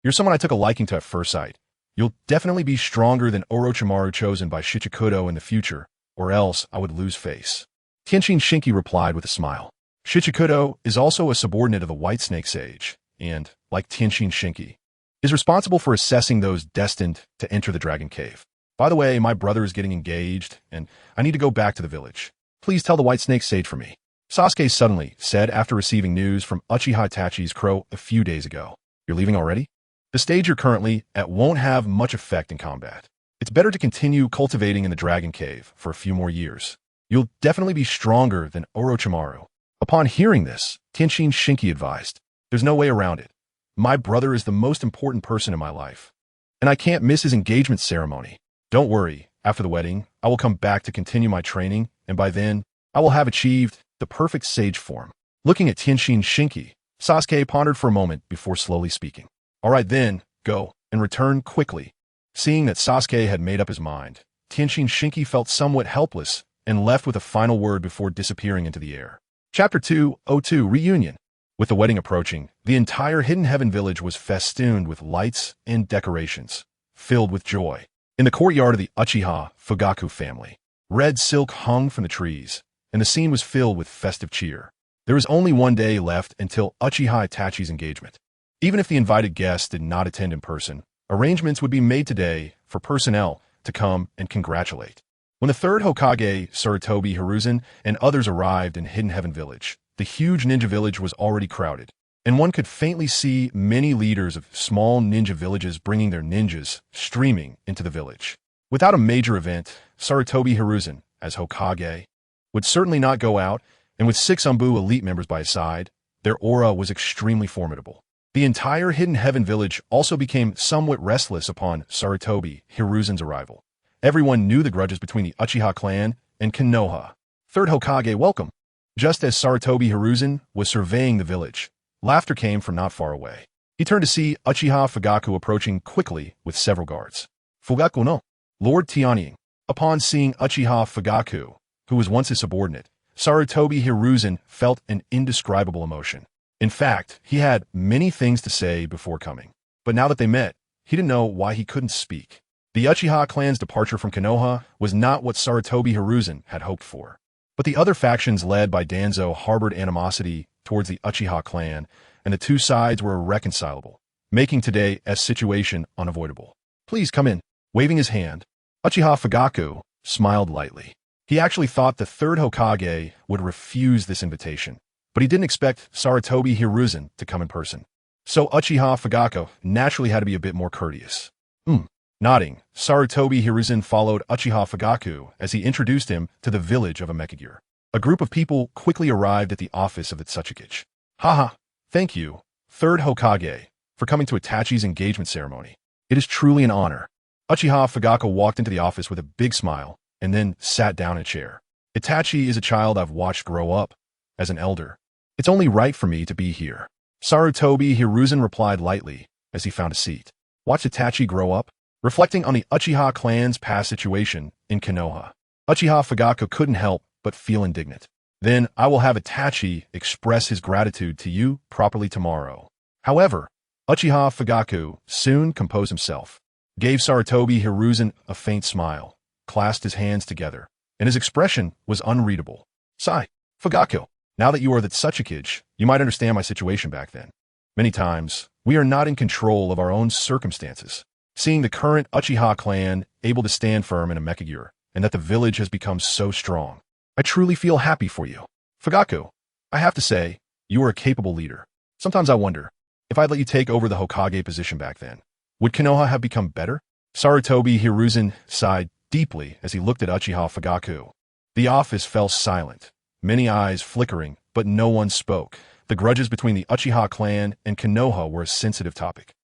You're someone I took a liking to at first sight. You'll definitely be stronger than Orochimaru chosen by Shichikudo in the future, or else I would lose face. Tenshin Shinki replied with a smile. Shichikudo is also a subordinate of the White Snake Sage, and, like Tenshin Shinki, is responsible for assessing those destined to enter the Dragon Cave. By the way, my brother is getting engaged, and I need to go back to the village. Please tell the White Snake Sage for me. Sasuke suddenly said after receiving news from Uchiha Itachi's crow a few days ago. You're leaving already? The stage you're currently at won't have much effect in combat. It's better to continue cultivating in the Dragon Cave for a few more years. You'll definitely be stronger than Orochimaru. Upon hearing this, Tenshin Shinki advised, there's no way around it. My brother is the most important person in my life, and I can't miss his engagement ceremony. Don't worry, after the wedding, I will come back to continue my training, and by then, I will have achieved the perfect sage form. Looking at Tenshin Shinki, Sasuke pondered for a moment before slowly speaking. All right then, go, and return quickly. Seeing that Sasuke had made up his mind, Tenshin Shinki felt somewhat helpless and left with a final word before disappearing into the air. Chapter 202 Reunion. With the wedding approaching, the entire Hidden Heaven village was festooned with lights and decorations, filled with joy. In the courtyard of the Uchiha Fugaku family, red silk hung from the trees, and the scene was filled with festive cheer. There was only 1 day left until Uchiha Itachi's engagement. Even if the invited guests did not attend in person, arrangements would be made today for personnel to come and congratulate. When the third Hokage, Sarutobi Hiruzen, and others arrived in Hidden Heaven Village, the huge ninja village was already crowded, and one could faintly see many leaders of small ninja villages bringing their ninjas streaming into the village. Without a major event, Sarutobi Hiruzen, as Hokage, would certainly not go out, and with 6 Umbu elite members by his side, their aura was extremely formidable. The entire Hidden Heaven village also became somewhat restless upon Sarutobi Hiruzen's arrival. Everyone knew the grudges between the Uchiha clan and Konoha. Third Hokage, welcome. Just as Sarutobi Hiruzen was surveying the village, laughter came from not far away. He turned to see Uchiha Fugaku approaching quickly with several guards. Fugaku no. Lord Tianying. Upon seeing Uchiha Fugaku, who was once his subordinate, Sarutobi Hiruzen felt an indescribable emotion. In fact, he had many things to say before coming. But now that they met, he didn't know why he couldn't speak. The Uchiha clan's departure from Konoha was not what Sarutobi Hiruzen had hoped for. But the other factions led by Danzo harbored animosity towards the Uchiha clan, and the two sides were irreconcilable, making today's situation unavoidable. "Please come in." Waving his hand, Uchiha Fugaku smiled lightly. He actually thought the third Hokage would refuse this invitation, but he didn't expect Sarutobi Hiruzen to come in person. So Uchiha Fugaku naturally had to be a bit more courteous. Nodding, Sarutobi Hiruzen followed Uchiha Fugaku as he introduced him to the village of Amekigure. A group of people quickly arrived at the office of the Tsuchikage. "Haha, thank you, third Hokage, for coming to Itachi's engagement ceremony. It is truly an honor." Uchiha Fugaku walked into the office with a big smile, and then sat down in a chair. "Itachi is a child I've watched grow up. As an elder, it's only right for me to be here." Sarutobi Hiruzen replied lightly as he found a seat. "Watch Itachi grow up?" Reflecting on the Uchiha clan's past situation in Konoha, Uchiha Fugaku couldn't help but feel indignant. "Then I will have Itachi express his gratitude to you properly tomorrow." However, Uchiha Fugaku soon composed himself, gave Sarutobi Hiruzen a faint smile, clasped his hands together, and his expression was unreadable. "Sigh, Fugaku, now that you are the Tsuchikage, you might understand my situation back then. Many times, we are not in control of our own circumstances. Seeing the current Uchiha clan able to stand firm in Amekigure, and that the village has become so strong, I truly feel happy for you. Fugaku, I have to say, you are a capable leader. Sometimes I wonder, if I'd let you take over the Hokage position back then, would Konoha have become better?" Sarutobi Hiruzen sighed deeply as he looked at Uchiha Fugaku. The office fell silent, many eyes flickering, but no one spoke. The grudges between the Uchiha clan and Konoha were a sensitive topic.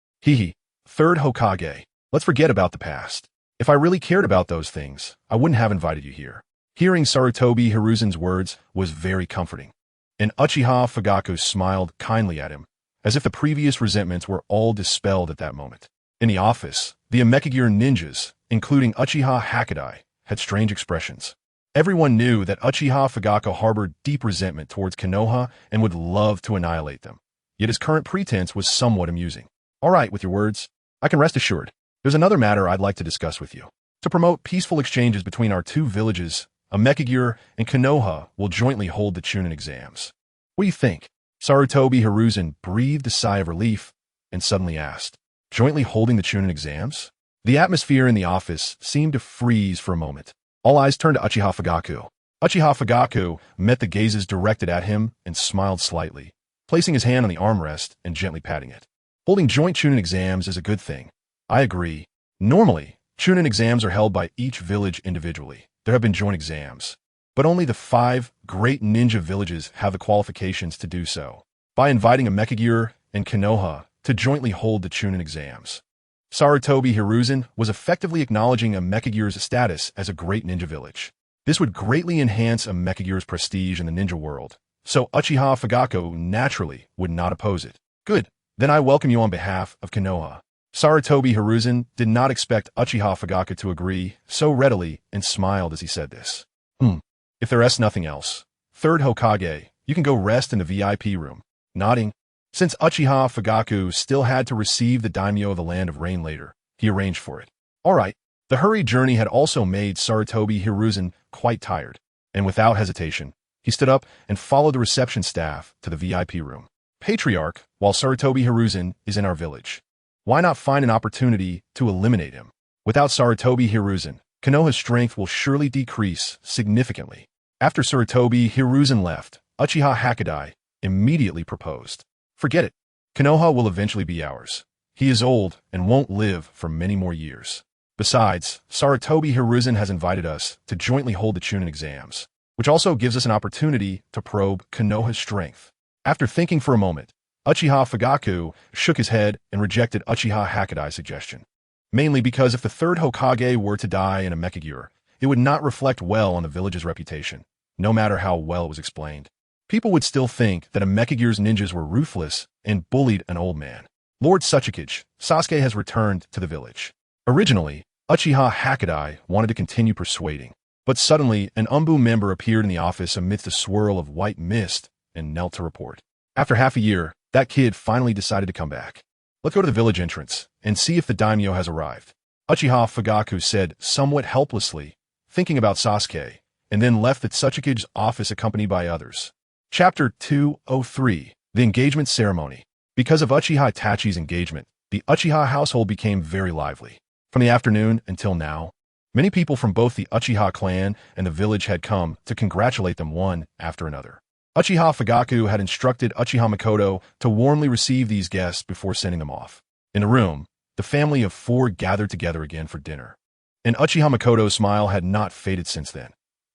Third Hokage, let's forget about the past. If I really cared about those things, I wouldn't have invited you here." Hearing Sarutobi Hiruzen's words was very comforting, and Uchiha Fugaku smiled kindly at him, as if the previous resentments were all dispelled at that moment. In the office, the Amekigure ninjas, including Uchiha Hakudai, had strange expressions. Everyone knew that Uchiha Fugaku harbored deep resentment towards Konoha and would love to annihilate them. Yet his current pretense was somewhat amusing. "All right with your words. I can rest assured. There's another matter I'd like to discuss with you. To promote peaceful exchanges between our two villages, Amekigure and Konoha will jointly hold the Chunin exams. What do you think?" Sarutobi Hiruzen breathed a sigh of relief and suddenly asked, "Jointly holding the Chunin exams?" The atmosphere in the office seemed to freeze for a moment. All eyes turned to Uchiha Fugaku. Uchiha Fugaku met the gazes directed at him and smiled slightly, placing his hand on the armrest and gently patting it. "Holding joint Chunin exams is a good thing. I agree. Normally, Chunin exams are held by each village individually. There have been joint exams, but only the 5 great ninja villages have the qualifications to do so, by inviting Amekigure and Konoha to jointly hold the Chunin exams." Sarutobi Hiruzen was effectively acknowledging Amekigure's status as a great ninja village. This would greatly enhance Amekigure's prestige in the ninja world, so Uchiha Fugaku naturally would not oppose it. "Good. Then I welcome you on behalf of Konoha." Sarutobi Hiruzen did not expect Uchiha Fugaku to agree so readily and smiled as he said this. If there is nothing else, third Hokage, you can go rest in the VIP room." Nodding, since Uchiha Fugaku still had to receive the daimyo of the Land of Rain later, he arranged for it. All right. The hurried journey had also made Sarutobi Hiruzen quite tired, and without hesitation, he stood up and followed the reception staff to the VIP room. "Patriarch, while Sarutobi Hiruzen is in our village, why not find an opportunity to eliminate him? Without Sarutobi Hiruzen, Konoha's strength will surely decrease significantly." After Sarutobi Hiruzen left, Uchiha Hakudai immediately proposed. "Forget it. Konoha will eventually be ours. He is old and won't live for many more years. Besides, Sarutobi Hiruzen has invited us to jointly hold the Chunin exams, which also gives us an opportunity to probe Konoha's strength." After thinking for a moment, Uchiha Fugaku shook his head and rejected Uchiha Hakudai's suggestion. Mainly because if the third Hokage were to die in Amekigure, it would not reflect well on the village's reputation, no matter how well it was explained. People would still think that Amekigure's ninjas were ruthless and bullied an old man. Lord Tsuchikage, Sasuke has returned to the village. Originally, Uchiha Hakudai wanted to continue persuading, but suddenly an Umbu member appeared in the office amidst a swirl of white mist and knelt to report. After half a year, that kid finally decided to come back. Let's go to the village entrance and see if the daimyo has arrived. Uchiha Fugaku said somewhat helplessly, thinking about Sasuke, and then left the Tsuchikage's office accompanied by others. Chapter 203. The Engagement Ceremony. Because of Uchiha Itachi's engagement, the Uchiha household became very lively. From the afternoon until now, many people from both the Uchiha clan and the village had come to congratulate them one after another. Uchiha Fugaku had instructed Uchiha Makoto to warmly receive these guests before sending them off. In the room, the family of four gathered together again for dinner. And Uchiha Makoto's smile had not faded since then.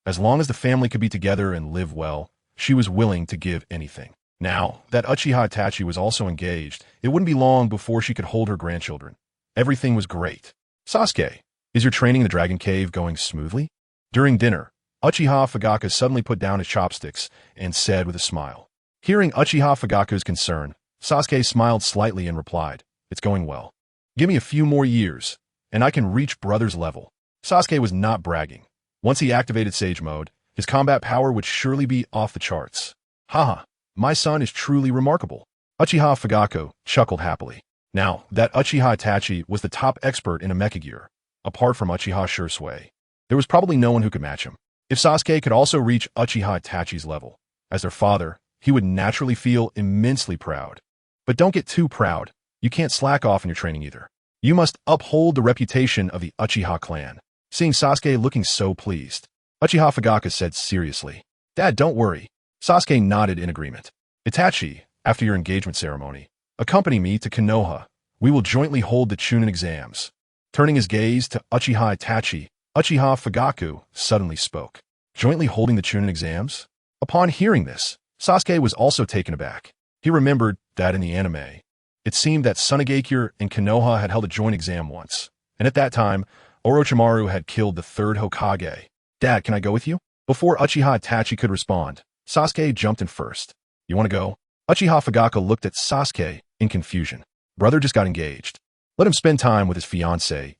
As long as the family could be together and live well, she was willing to give anything. Now that Uchiha Itachi was also engaged, it wouldn't be long before she could hold her grandchildren. Everything was great. Sasuke, is your training in the Dragon Cave going smoothly? During dinner, Uchiha Fugaku suddenly put down his chopsticks and said with a smile. Hearing Uchiha Fugaku's concern, Sasuke smiled slightly and replied, "It's going well. Give me a few more years, and I can reach brother's level." Sasuke was not bragging. Once he activated Sage Mode, his combat power would surely be off the charts. Haha, my son is truly remarkable. Uchiha Fugaku chuckled happily. Now that Uchiha Itachi was the top expert in a mecha gear, apart from Uchiha Shursui, there was probably no one who could match him. If Sasuke could also reach Uchiha Itachi's level, as their father, he would naturally feel immensely proud. But don't get too proud. You can't slack off in your training either. You must uphold the reputation of the Uchiha clan. Seeing Sasuke looking so pleased, Uchiha Fugaku said seriously, "Dad, don't worry." Sasuke nodded in agreement. "Itachi, after your engagement ceremony, accompany me to Konoha. We will jointly hold the Chunin exams." Turning his gaze to Uchiha Itachi, Uchiha Fugaku suddenly spoke. Jointly holding the Chunin exams? Upon hearing this, Sasuke was also taken aback. He remembered that in the anime, it seemed that Tsunagakure and Konoha had held a joint exam once, and at that time, Orochimaru had killed the third Hokage. "Dad, can I go with you?" Before Uchiha Itachi could respond, Sasuke jumped in first. "You want to go?" Uchiha Fugaku looked at Sasuke in confusion. Brother just got engaged. Let him spend time with his fiancée.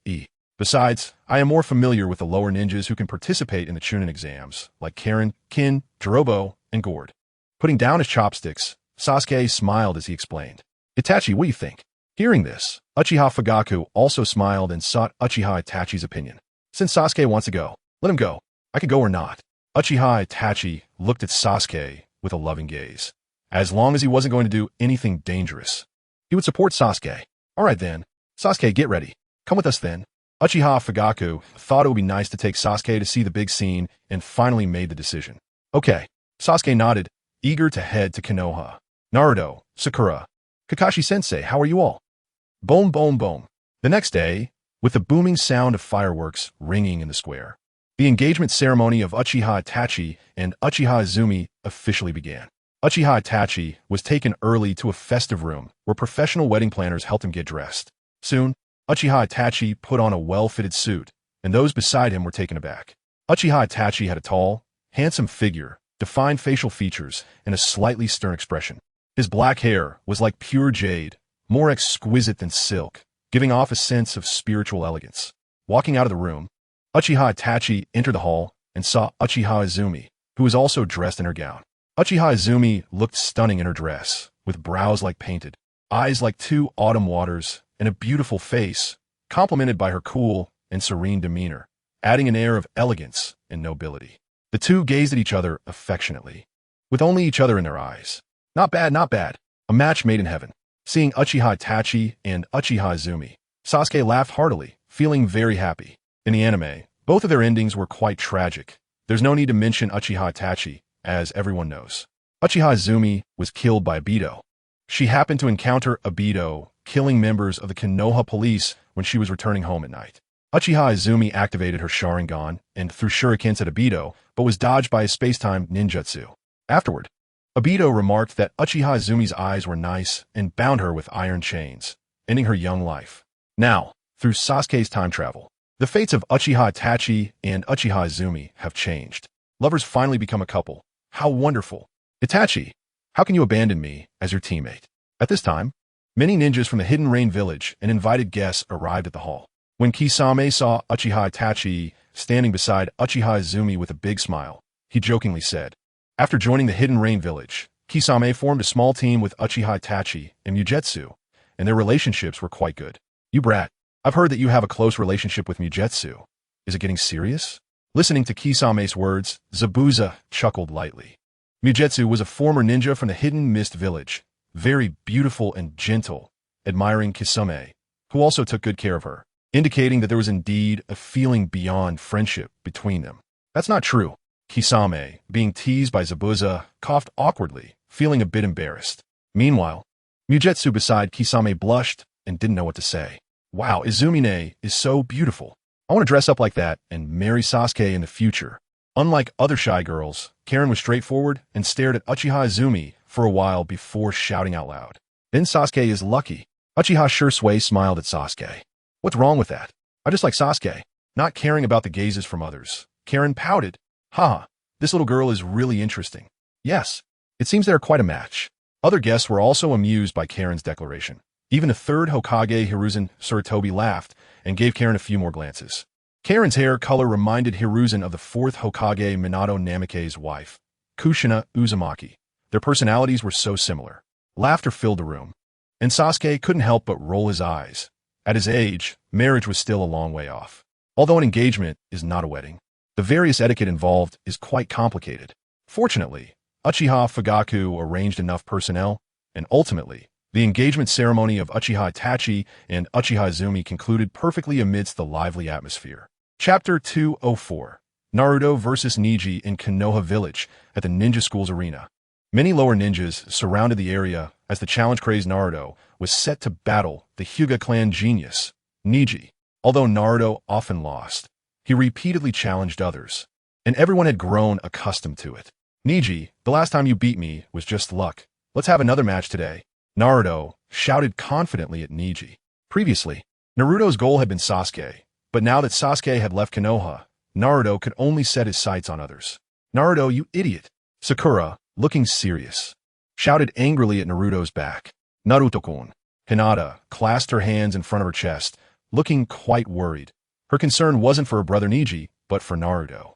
Besides, I am more familiar with the lower ninjas who can participate in the Chunin exams, like Karen, Kin, Jirobo, and Gord. Putting down his chopsticks, Sasuke smiled as he explained. "Itachi, what do you think?" Hearing this, Uchiha Fugaku also smiled and sought Uchiha Itachi's opinion. "Since Sasuke wants to go, let him go. I could go or not." Uchiha Itachi looked at Sasuke with a loving gaze. As long as he wasn't going to do anything dangerous, he would support Sasuke. "All right then. Sasuke, get ready. Come with us then." Uchiha Fugaku thought it would be nice to take Sasuke to see the big scene and finally made the decision. "Okay." Sasuke nodded, eager to head to Konoha. "Naruto, Sakura, Kakashi-sensei, how are you all?" Boom, boom, boom. The next day, with the booming sound of fireworks ringing in the square, the engagement ceremony of Uchiha Itachi and Uchiha Izumi officially began. Uchiha Itachi was taken early to a festive room where professional wedding planners helped him get dressed. Soon, Uchiha Itachi put on a well-fitted suit, and those beside him were taken aback. Uchiha Itachi had a tall, handsome figure, defined facial features, and a slightly stern expression. His black hair was like pure jade, more exquisite than silk, giving off a sense of spiritual elegance. Walking out of the room, Uchiha Itachi entered the hall and saw Uchiha Izumi, who was also dressed in her gown. Uchiha Izumi looked stunning in her dress, with brows like painted, eyes like two autumn waters, and a beautiful face, complemented by her cool and serene demeanor, adding an air of elegance and nobility. The two gazed at each other affectionately, with only each other in their eyes. Not bad, not bad. A match made in heaven. Seeing Uchiha Itachi and Uchiha Izumi, Sasuke laughed heartily, feeling very happy. In the anime, both of their endings were quite tragic. There's no need to mention Uchiha Itachi, as everyone knows. Uchiha Izumi was killed by Obito. She happened to encounter Obito killing members of the Konoha police when she was returning home at night. Uchiha Izumi activated her Sharingan and threw shurikens at Obito, but was dodged by his space-time ninjutsu. Afterward, Obito remarked that Uchiha Izumi's eyes were nice and bound her with iron chains, ending her young life. Now, through Sasuke's time travel, the fates of Uchiha Itachi and Uchiha Izumi have changed. Lovers finally become a couple. How wonderful. "Itachi, how can you abandon me as your teammate?" At this time, many ninjas from the Hidden Rain village and invited guests arrived at the hall. When Kisame saw Uchiha Itachi standing beside Uchiha Izumi with a big smile, he jokingly said. After joining the Hidden Rain village, Kisame formed a small team with Uchiha Itachi and Mugetsu, and their relationships were quite good. You brat, I've heard that you have a close relationship with Mugetsu. Is it getting serious? Listening to Kisame's words, Zabuza chuckled lightly. Mugetsu was a former ninja from the Hidden Mist Village, very beautiful and gentle, admiring Kisame, who also took good care of her, indicating that there was indeed a feeling beyond friendship between them. That's not true. Kisame, being teased by Zabuza, coughed awkwardly, feeling a bit embarrassed. Meanwhile, Mugetsu beside Kisame blushed and didn't know what to say. Wow, Izumine is so beautiful. I want to dress up like that and marry Sasuke in the future. Unlike other shy girls, Karen was straightforward and stared at Uchiha Izumi for a while before shouting out loud. Then Sasuke is lucky. Uchiha Shursui smiled at Sasuke. What's wrong with that? I just like Sasuke, not caring about the gazes from others. Karen pouted. Haha, this little girl is really interesting. Yes, it seems they are quite a match. Other guests were also amused by Karen's declaration. Even a third Hokage, Hiruzen Suratobi, laughed and gave Karen a few more glances. Karen's hair color reminded Hiruzen of the fourth Hokage Minato Namikaze's wife, Kushina Uzumaki. Their personalities were so similar. Laughter filled the room, and Sasuke couldn't help but roll his eyes. At his age, marriage was still a long way off. Although an engagement is not a wedding, the various etiquette involved is quite complicated. Fortunately, Uchiha Fugaku arranged enough personnel, and ultimately, the engagement ceremony of Uchiha Itachi and Uchiha Izumi concluded perfectly amidst the lively atmosphere. Chapter 204 Naruto vs. Neji in Konoha Village at the Ninja School's arena. Many lower ninjas surrounded the area as the challenge-crazed Naruto was set to battle the Hyuga clan genius, Neji. Although Naruto often lost, he repeatedly challenged others, and everyone had grown accustomed to it. Neji, the last time you beat me was just luck. Let's have another match today. Naruto shouted confidently at Neji. Previously, Naruto's goal had been Sasuke, but now that Sasuke had left Konoha, Naruto could only set his sights on others. Naruto, you idiot! Sakura, looking serious, shouted angrily at Naruto's back. Naruto-kun. Hinata clasped her hands in front of her chest, looking quite worried. Her concern wasn't for her brother Neji, but for Naruto.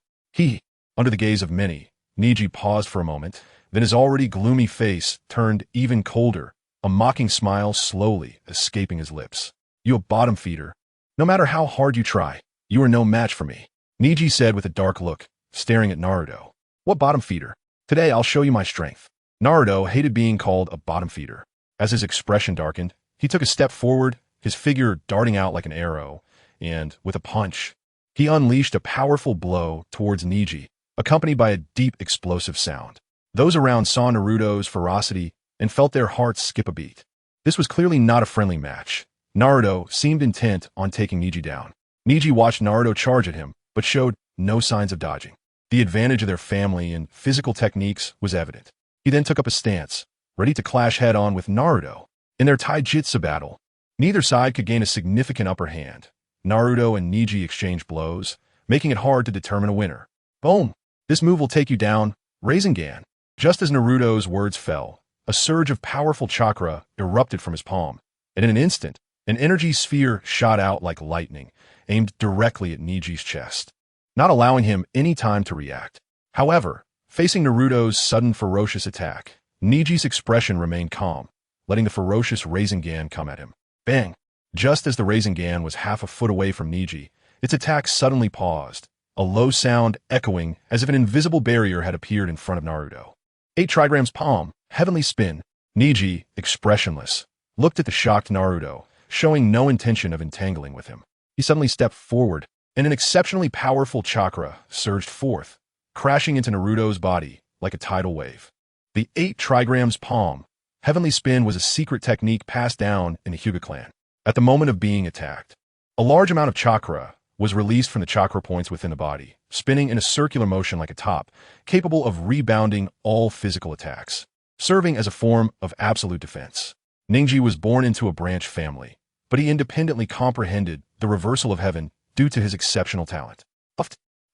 Under the gaze of many, Neji paused for a moment, then his already gloomy face turned even colder, a mocking smile slowly escaping his lips. You a bottom feeder. No matter how hard you try, you are no match for me, Neji said with a dark look, staring at Naruto. What bottom feeder? Today I'll show you my strength. Naruto hated being called a bottom feeder. As his expression darkened, he took a step forward, his figure darting out like an arrow, and, with a punch, he unleashed a powerful blow towards Neji, accompanied by a deep explosive sound. Those around saw Naruto's ferocity and felt their hearts skip a beat. This was clearly not a friendly match. Naruto seemed intent on taking Neji down. Neji watched Naruto charge at him, but showed no signs of dodging. The advantage of their family and physical techniques was evident. He then took up a stance, ready to clash head-on with Naruto. In their taijutsu battle, neither side could gain a significant upper hand. Naruto and Neji exchanged blows, making it hard to determine a winner. Boom! This move will take you down, Rasengan. Just as Naruto's words fell, a surge of powerful chakra erupted from his palm, and in an instant, an energy sphere shot out like lightning, aimed directly at Neji's chest, not allowing him any time to react. However, facing Naruto's sudden ferocious attack, Neji's expression remained calm, letting the ferocious Rasengan come at him. Bang! Just as the Rasengan was half a foot away from Neji, its attack suddenly paused, a low sound echoing as if an invisible barrier had appeared in front of Naruto. 8 trigrams palm, heavenly spin. Neji, expressionless, looked at the shocked Naruto, showing no intention of entangling with him. He suddenly stepped forward, and an exceptionally powerful chakra surged forth, crashing into Naruto's body like a tidal wave. The 8 trigrams palm, heavenly spin was a secret technique passed down in the Hyuga clan. At the moment of being attacked, a large amount of chakra was released from the chakra points within the body, spinning in a circular motion like a top, capable of rebounding all physical attacks, serving as a form of absolute defense. Neji was born into a branch family, but he independently comprehended the reversal of heaven due to his exceptional talent.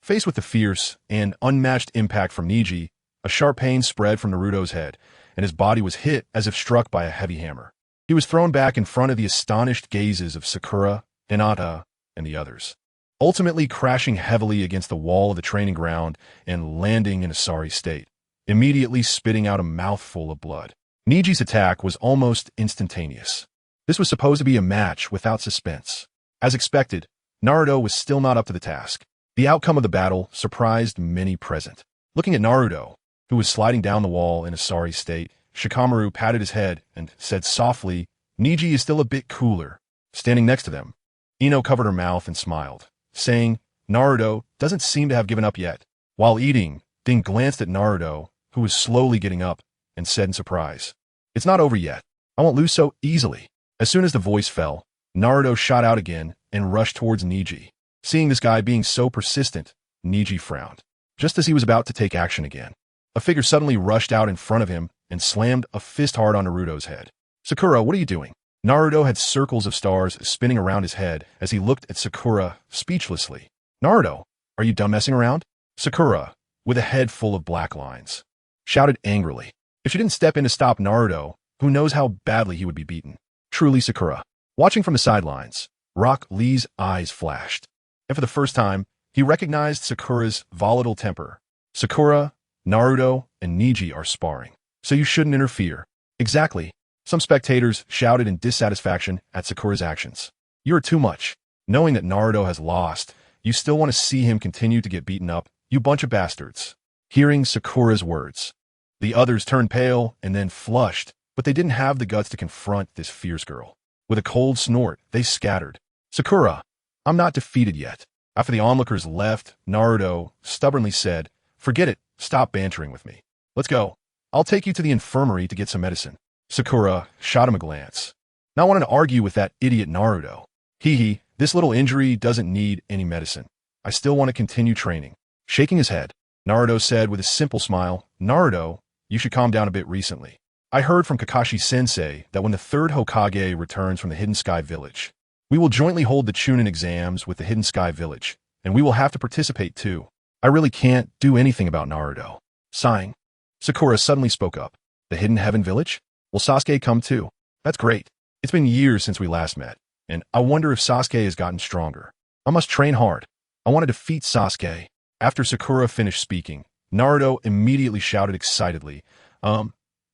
Faced with the fierce and unmatched impact from Neji, a sharp pain spread from Naruto's head, and his body was hit as if struck by a heavy hammer. He was thrown back in front of the astonished gazes of Sakura, Hinata, and the others, ultimately crashing heavily against the wall of the training ground and landing in a sorry state, immediately spitting out a mouthful of blood. Neji's attack was almost instantaneous. This was supposed to be a match without suspense. As expected, Naruto was still not up to the task. The outcome of the battle surprised many present. Looking at Naruto, who was sliding down the wall in a sorry state, Shikamaru patted his head and said softly, "Niji is still a bit cooler." Standing next to them, Ino covered her mouth and smiled, saying, "Naruto doesn't seem to have given up yet." While eating, Ding glanced at Naruto, who was slowly getting up, and said in surprise, "It's not over yet. I won't lose so easily." As soon as the voice fell, Naruto shot out again and rushed towards Niji. Seeing this guy being so persistent, Niji frowned. Just as he was about to take action again, a figure suddenly rushed out in front of him and slammed a fist hard on Naruto's head. "Sakura, what are you doing?" Naruto had circles of stars spinning around his head as he looked at Sakura speechlessly. "Naruto, are you done messing around?" Sakura, with a head full of black lines, shouted angrily. If she didn't step in to stop Naruto, who knows how badly he would be beaten. Truly Sakura. Watching from the sidelines, Rock Lee's eyes flashed, and for the first time, he recognized Sakura's volatile temper. "Sakura, Naruto, and Niji are sparring, so you shouldn't interfere." "Exactly." Some spectators shouted in dissatisfaction at Sakura's actions. "You are too much. Knowing that Naruto has lost, you still want to see him continue to get beaten up, you bunch of bastards." Hearing Sakura's words, the others turned pale and then flushed, but they didn't have the guts to confront this fierce girl. With a cold snort, they scattered. "Sakura, I'm not defeated yet." After the onlookers left, Naruto stubbornly said, "Forget it, stop bantering with me. Let's go. I'll take you to the infirmary to get some medicine." Sakura shot him a glance, not wanting to argue with that idiot Naruto. "Hee, this little injury doesn't need any medicine. I still want to continue training." Shaking his head, Naruto said with a simple smile, "Naruto, you should calm down a bit recently. I heard from Kakashi-sensei that when the third Hokage returns from the Hidden Sky Village, we will jointly hold the Chunin exams with the Hidden Sky Village, and we will have to participate too. I really can't do anything about Naruto." Sighing, Sakura suddenly spoke up. "The Hidden Heaven Village? Will Sasuke come too?" "That's great. It's been years since we last met, and I wonder if Sasuke has gotten stronger. I must train hard. I want to defeat Sasuke." After Sakura finished speaking, Naruto immediately shouted excitedly,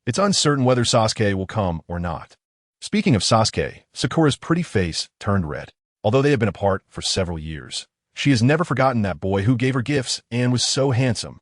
It's uncertain whether Sasuke will come or not." Speaking of Sasuke, Sakura's pretty face turned red. Although they have been apart for several years, she has never forgotten that boy who gave her gifts and was so handsome.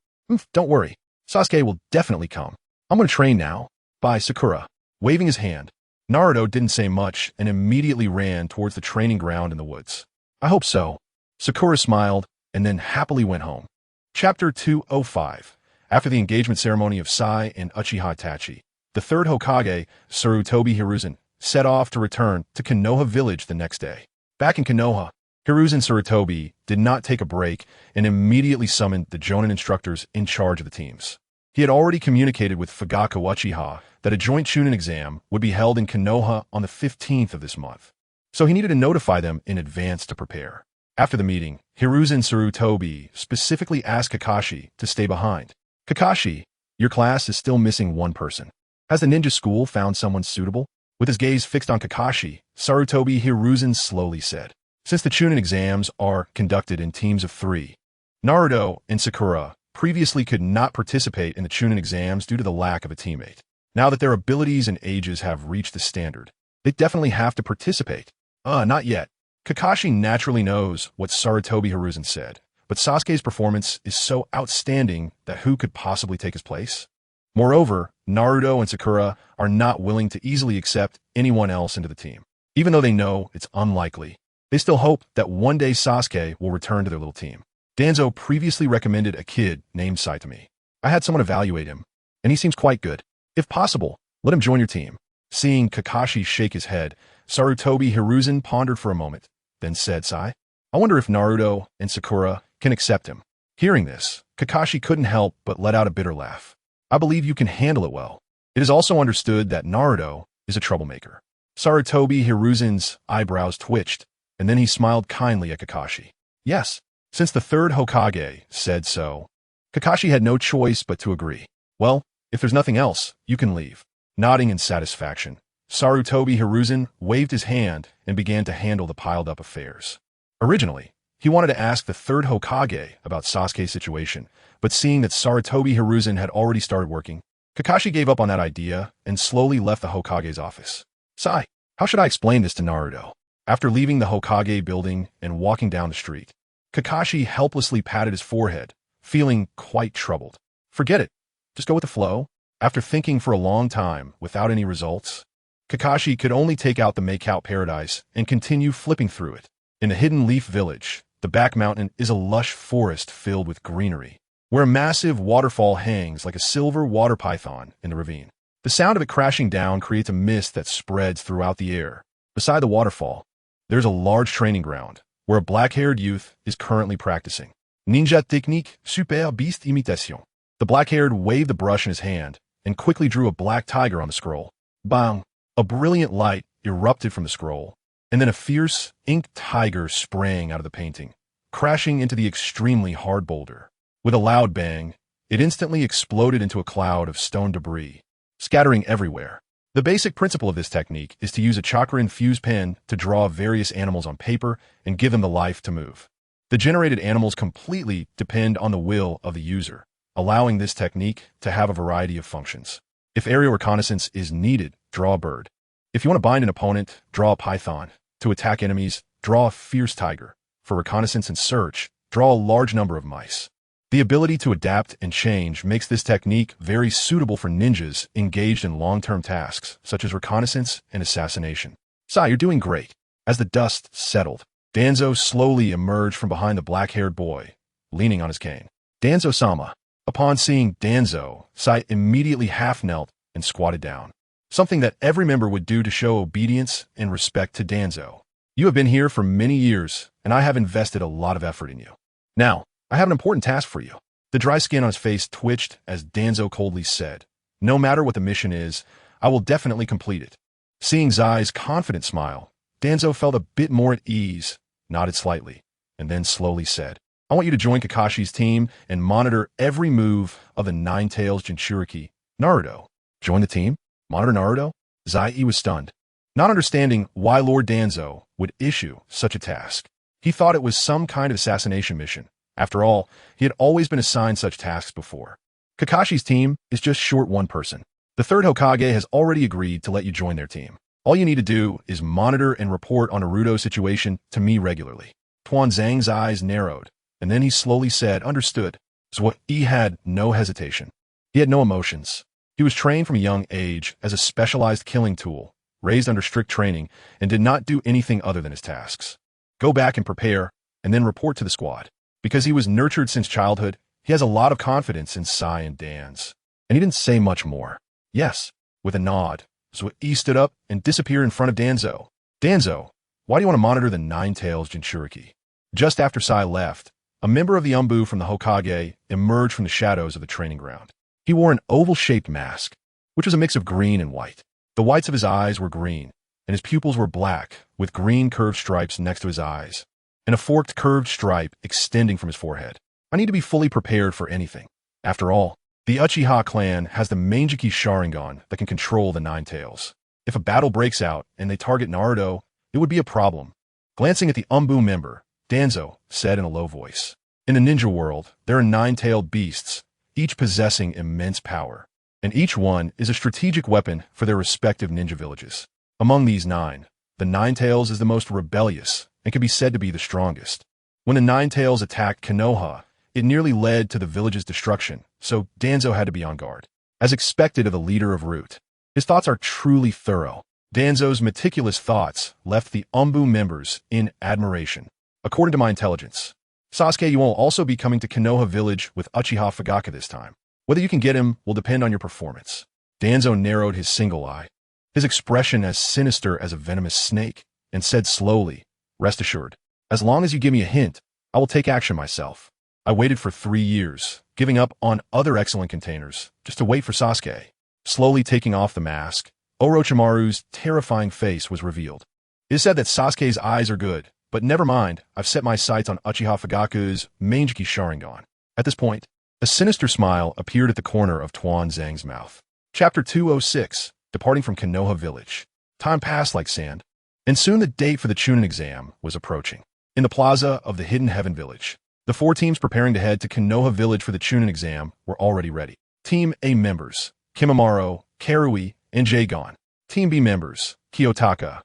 "Don't worry. Sasuke will definitely come. I'm going to train now." "Bye, Sakura." Waving his hand, Naruto didn't say much and immediately ran towards the training ground in the woods. "I hope so." Sakura smiled and then happily went home. Chapter 205. After the engagement ceremony of Sai and Uchiha Itachi, the third Hokage, Sarutobi Hiruzen, set off to return to Konoha Village the next day. Back in Konoha, Hiruzen Sarutobi did not take a break and immediately summoned the Jonin instructors in charge of the teams. He had already communicated with Fugaku Uchiha that a joint Chunin exam would be held in Konoha on the 15th of this month, so he needed to notify them in advance to prepare. After the meeting, Hiruzen Sarutobi specifically asked Kakashi to stay behind. "Kakashi, your class is still missing one person. Has the ninja school found someone suitable?" With his gaze fixed on Kakashi, Sarutobi Hiruzen slowly said, "Since the Chunin exams are conducted in teams of 3, Naruto and Sakura previously could not participate in the Chunin exams due to the lack of a teammate. Now that their abilities and ages have reached the standard, they definitely have to participate." Not yet." Kakashi naturally knows what Sarutobi Hiruzen said, but Sasuke's performance is so outstanding that who could possibly take his place? Moreover, Naruto and Sakura are not willing to easily accept anyone else into the team. Even though they know it's unlikely, they still hope that one day Sasuke will return to their little team. Danzo previously recommended a kid named Sai to me. I had someone evaluate him, and he seems quite good. If possible, let him join your team." Seeing Kakashi shake his head, Sarutobi Hiruzen pondered for a moment, then said, "Sai, I wonder if Naruto and Sakura can accept him." Hearing this, Kakashi couldn't help but let out a bitter laugh. "I believe you can handle it well. It is also understood that Naruto is a troublemaker." Sarutobi Hiruzen's eyebrows twitched, and then he smiled kindly at Kakashi. Yes, since the third Hokage said so, Kakashi had no choice but to agree. "Well, if there's nothing else, you can leave." Nodding in satisfaction, Sarutobi Hiruzen waved his hand and began to handle the piled-up affairs. Originally, he wanted to ask the third Hokage about Sasuke's situation, but seeing that Sarutobi Hiruzen had already started working, Kakashi gave up on that idea and slowly left the Hokage's office. "Sai, How should I explain this to Naruto? After leaving the Hokage building and walking down the street, Kakashi helplessly patted his forehead, feeling quite troubled. Forget it. Just go with the flow. After thinking for a long time without any results, Kakashi could only take out the Makeout Paradise and continue flipping through it. In the Hidden Leaf Village, the back mountain is a lush forest filled with greenery, where a massive waterfall hangs like a silver water python in the ravine. The sound of it crashing down creates a mist that spreads throughout the air. Beside the waterfall, there's a large training ground, where a black-haired youth is currently practicing. Ninja Technique Super Beast Imitation. The black-haired waved the brush in his hand and quickly drew a black tiger on the scroll. Bang! A brilliant light erupted from the scroll, and then a fierce, inked tiger sprang out of the painting, crashing into the extremely hard boulder. With a loud bang, it instantly exploded into a cloud of stone debris, scattering everywhere. The basic principle of this technique is to use a chakra-infused pen to draw various animals on paper and give them the life to move. The generated animals completely depend on the will of the user, allowing this technique to have a variety of functions. If aerial reconnaissance is needed, draw a bird. If you want to bind an opponent, draw a python. To attack enemies, draw a fierce tiger. For reconnaissance and search, draw a large number of mice. The ability to adapt and change makes this technique very suitable for ninjas engaged in long-term tasks, such as reconnaissance and assassination. Sai, you're doing great. As the dust settled, Danzo slowly emerged from behind the black-haired boy, leaning on his cane. Danzo-sama. Upon seeing Danzo, Sai immediately half-knelt and squatted down, something that every member would do to show obedience and respect to Danzo. You have been here for many years, and I have invested a lot of effort in you. Now, I have an important task for you. The dry skin on his face twitched as Danzo coldly said, "No matter what the mission is, I will definitely complete it." Seeing Zai's confident smile, Danzo felt a bit more at ease, nodded slightly, and then slowly said, "I want you to join Kakashi's team and monitor every move of the Nine-Tails Jinchuriki, Naruto." Join the team? Monitor Naruto? Zai was stunned, not understanding why Lord Danzo would issue such a task. He thought it was some kind of assassination mission. After all, he had always been assigned such tasks before. Kakashi's team is just short one person. The third Hokage has already agreed to let you join their team. All you need to do is monitor and report on Naruto's situation to me regularly. Tuan Zhang's eyes narrowed, and then he slowly said, "Understood." So he had no hesitation. He had no emotions. He was trained from a young age as a specialized killing tool, raised under strict training, and did not do anything other than his tasks. Go back and prepare, and then report to the squad. Because he was nurtured since childhood, he has a lot of confidence in Sai and Dan's. And he didn't say much more. Yes, with a nod, so he stood up and disappeared in front of Danzo. "Danzo, why do you want to monitor the Nine-Tails Jinchuriki?" Just after Sai left, a member of the Umbu from the Hokage emerged from the shadows of the training ground. He wore an oval-shaped mask, which was a mix of green and white. The whites of his eyes were green, and his pupils were black, with green curved stripes next to his eyes, and a forked curved stripe extending from his forehead. I need to be fully prepared for anything. After all, the Uchiha clan has the Manjiki Sharingan that can control the Nine-Tails. If a battle breaks out and they target Naruto, it would be a problem. Glancing at the Umbu member, Danzo said in a low voice, "In the ninja world, there are nine-tailed beasts, each possessing immense power, and each one is a strategic weapon for their respective ninja villages. Among these nine, the Nine-Tails is the most rebellious and can be said to be the strongest. When the Nine-Tails attacked Konoha, it nearly led to the village's destruction, so Danzo had to be on guard. As expected of the leader of Root, his thoughts are truly thorough." Danzo's meticulous thoughts left the Umbu members in admiration. "According to my intelligence, Sasuke, you will also be coming to Konoha village with Uchiha Fugaka this time. Whether you can get him will depend on your performance." Danzo narrowed his single eye, his expression as sinister as a venomous snake, and said slowly, "Rest assured, as long as you give me a hint, I will take action myself. I waited for 3 years, giving up on other excellent containers, just to wait for Sasuke." Slowly taking off the mask, Orochimaru's terrifying face was revealed. "It is said that Sasuke's eyes are good, but never mind, I've set my sights on Uchiha Fugaku's Manjiki Sharingan." At this point, a sinister smile appeared at the corner of Tuan Zhang's mouth. Chapter 206, Departing from Konoha Village. Time passed like sand, and soon the date for the Chunin exam was approaching. In the plaza of the Hidden Heaven Village, the 4 teams preparing to head to Konoha Village for the Chunin exam were already ready. Team A members, Kimimaro, Karui, and Jaegon. Team B members, Kiyotaka,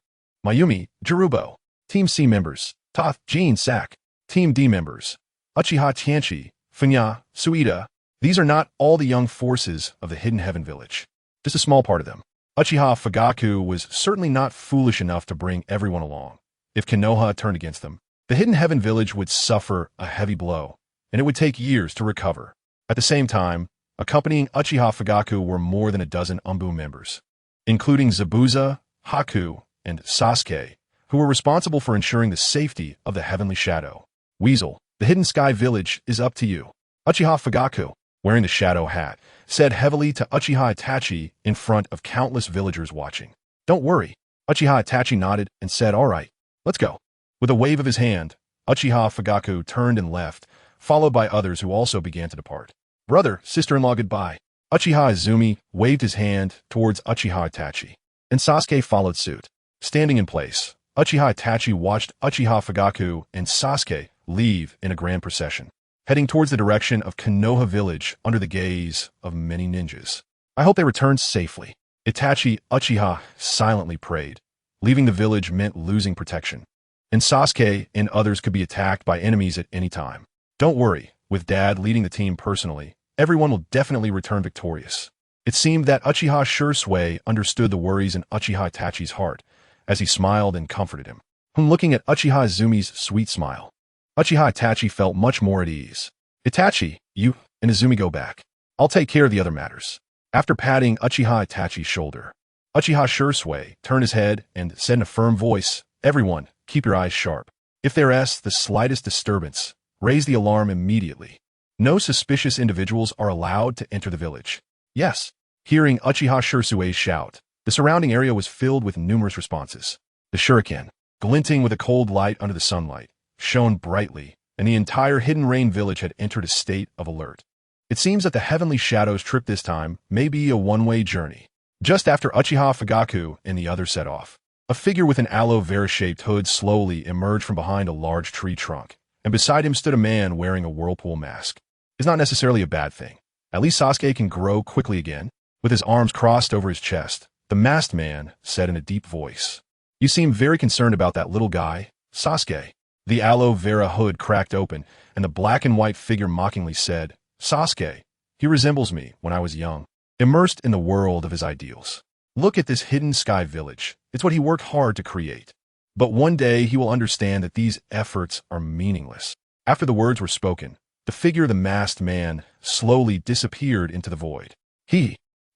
Mayumi, Jirubo. Team C members, Toth, Jin, Sak. Team D members, Uchiha Tianchi, Funya, Suida. These are not all the young forces of the Hidden Heaven Village. Just a small part of them. Uchiha Fugaku was certainly not foolish enough to bring everyone along. If Konoha turned against them, the Hidden Heaven Village would suffer a heavy blow, and it would take years to recover. At the same time, accompanying Uchiha Fugaku were more than a dozen Umbu members, including Zabuza, Haku, and Sasuke, who were responsible for ensuring the safety of the Heavenly Shadow. Weasel, the Hidden Sky Village is up to you. Uchiha Fugaku, wearing the shadow hat, said heavily to Uchiha Itachi in front of countless villagers watching. Don't worry. Uchiha Itachi nodded and said, all right, let's go. With a wave of his hand, Uchiha Fugaku turned and left, followed by others who also began to depart. Brother, sister-in-law, goodbye. Uchiha Izumi waved his hand towards Uchiha Itachi, and Sasuke followed suit. Standing in place, Uchiha Itachi watched Uchiha Fugaku and Sasuke leave in a grand procession, heading towards the direction of Konoha Village under the gaze of many ninjas. I hope they return safely. Itachi Uchiha silently prayed. Leaving the village meant losing protection, and Sasuke and others could be attacked by enemies at any time. Don't worry, with Dad leading the team personally, everyone will definitely return victorious. It seemed that Uchiha Shursui understood the worries in Uchiha Itachi's heart, as he smiled and comforted him. When looking at Uchiha Izumi's sweet smile, Uchiha Itachi felt much more at ease. Itachi, you and Izumi go back. I'll take care of the other matters. After patting Uchiha Itachi's shoulder, Uchiha Shursui turned his head and said in a firm voice, everyone, keep your eyes sharp. If there's the slightest disturbance, raise the alarm immediately. No suspicious individuals are allowed to enter the village. Yes. Hearing Uchiha Shursui's shout, the surrounding area was filled with numerous responses. The shuriken, glinting with a cold light under the sunlight, shone brightly, and the entire Hidden Rain village had entered a state of alert. It seems that the Heavenly Shadow's trip this time may be a one-way journey. Just after Uchiha Fugaku and the others set off, a figure with an aloe vera-shaped hood slowly emerged from behind a large tree trunk, and beside him stood a man wearing a whirlpool mask. It's not necessarily a bad thing. At least Sasuke can grow quickly again. With his arms crossed over his chest, the masked man said in a deep voice, you seem very concerned about that little guy, Sasuke. The aloe vera hood cracked open, and the black and white figure mockingly said, Sasuke, he resembles me when I was young, immersed in the world of his ideals. Look at this hidden sky village. It's what he worked hard to create. But one day he will understand that these efforts are meaningless. After the words were spoken, the figure of the masked man slowly disappeared into the void.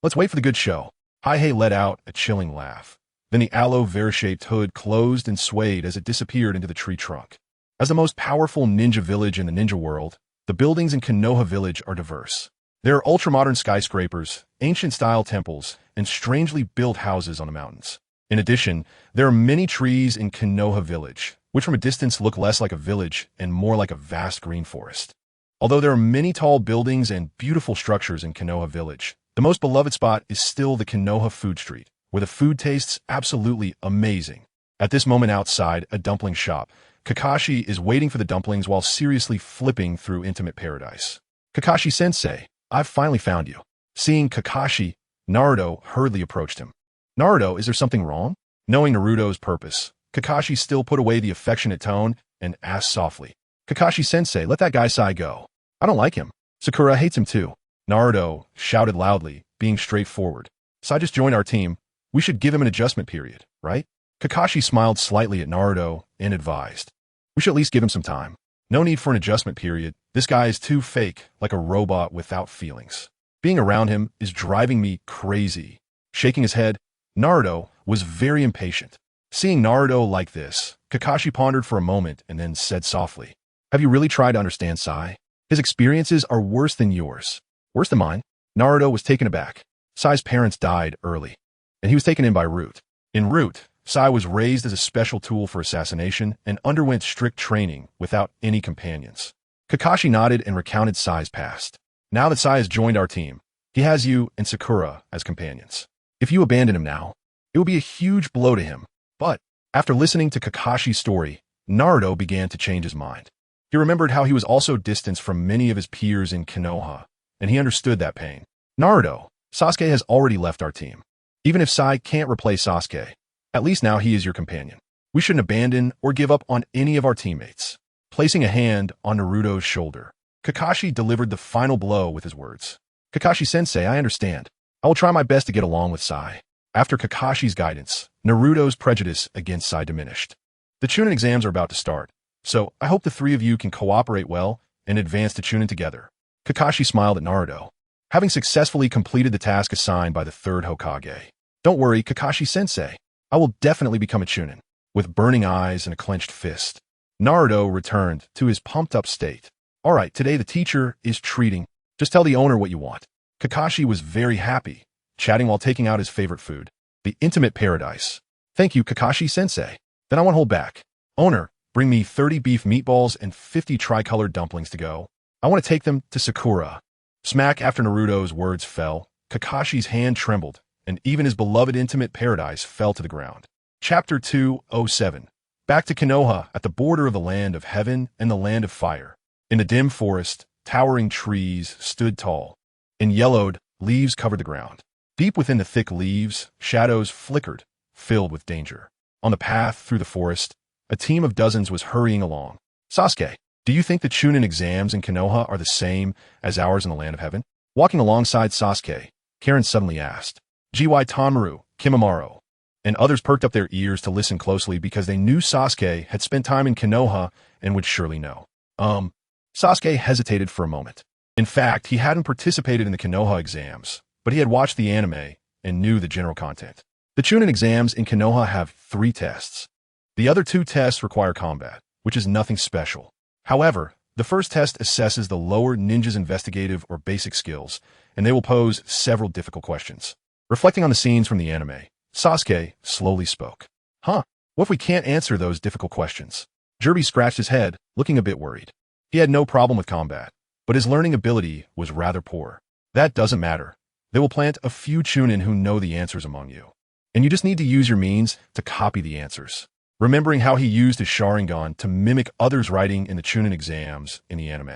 Let's wait for the good show. Haihei let out a chilling laugh. Then the aloe vera-shaped hood closed and swayed as it disappeared into the tree trunk. As the most powerful ninja village in the ninja world, the buildings in Konoha Village are diverse. There are ultramodern skyscrapers, ancient-style temples, and strangely built houses on the mountains. In addition, there are many trees in Konoha Village, which from a distance look less like a village and more like a vast green forest. Although there are many tall buildings and beautiful structures in Konoha Village, the most beloved spot is still the Konoha Food Street, where the food tastes absolutely amazing. At this moment outside a dumpling shop, Kakashi is waiting for the dumplings while seriously flipping through Intimate Paradise. Kakashi-sensei, I've finally found you. Seeing Kakashi, Naruto hurriedly approached him. Naruto, is there something wrong? Knowing Naruto's purpose, Kakashi still put away the affectionate tone and asked softly, Kakashi-sensei, let that guy Sai go. I don't like him. Sakura hates him too. Naruto shouted loudly, being straightforward. Sai just joined our team. We should give him an adjustment period, right? Kakashi smiled slightly at Naruto and advised, we should at least give him some time. No need for an adjustment period. This guy is too fake, like a robot without feelings. Being around him is driving me crazy. Shaking his head, Naruto was very impatient. Seeing Naruto like this, Kakashi pondered for a moment and then said softly, have you really tried to understand Sai? His experiences are worse than yours. Worse than mine? Naruto was taken aback. Sai's parents died early, and he was taken in by Root. In Root, Sai was raised as a special tool for assassination and underwent strict training without any companions. Kakashi nodded and recounted Sai's past. Now that Sai has joined our team, he has you and Sakura as companions. If you abandon him now, it will be a huge blow to him. But after listening to Kakashi's story, Naruto began to change his mind. He remembered how he was also distanced from many of his peers in Konoha, and he understood that pain. Naruto, Sasuke has already left our team. Even if Sai can't replace Sasuke, At least now he is your companion. We shouldn't abandon or give up on any of our teammates. Placing a hand on Naruto's shoulder, Kakashi delivered the final blow with his words. Kakashi-sensei, I understand. I will try my best to get along with Sai. After Kakashi's guidance, Naruto's prejudice against Sai diminished. The Chunin exams are about to start, so I hope the three of you can cooperate well and advance to Chunin together. Kakashi smiled at Naruto, having successfully completed the task assigned by the third Hokage. Don't worry, Kakashi-sensei. I will definitely become a Chunin. With burning eyes and a clenched fist, Naruto returned to his pumped-up state. All right, today the teacher is treating. Just tell the owner what you want. Kakashi was very happy, chatting while taking out his favorite food, the intimate paradise. Thank you, Kakashi-sensei. Then I won't hold back. Owner, bring me 30 beef meatballs and 50 tricolored dumplings to go. I want to take them to Sakura. Smack after Naruto's words fell, Kakashi's hand trembled, and even his beloved intimate paradise fell to the ground. Chapter 207. Back to Konoha at the border of the land of heaven and the land of fire. In the dim forest, towering trees stood tall, and yellowed leaves covered the ground. Deep within the thick leaves, shadows flickered, filled with danger. On the path through the forest, a team of dozens was hurrying along. Sasuke, do you think the Chunin exams in Konoha are the same as ours in the land of heaven? Walking alongside Sasuke, Karen suddenly asked. G.Y. Tamaru, Kimimaro, and others perked up their ears to listen closely because they knew Sasuke had spent time in Konoha and would surely know. Sasuke hesitated for a moment. In fact, he hadn't participated in the Konoha exams, but he had watched the anime and knew the general content. The Chunin exams in Konoha have 3 tests. The other 2 tests require combat, which is nothing special. However, the first test assesses the lower ninja's investigative or basic skills, and they will pose several difficult questions. Reflecting on the scenes from the anime, Sasuke slowly spoke. What if we can't answer those difficult questions? Jirby scratched his head, looking a bit worried. He had no problem with combat, but his learning ability was rather poor. That doesn't matter. They will plant a few Chunin who know the answers among you. And you just need to use your means to copy the answers. Remembering how he used his Sharingan to mimic others' writing in the Chunin exams in the anime.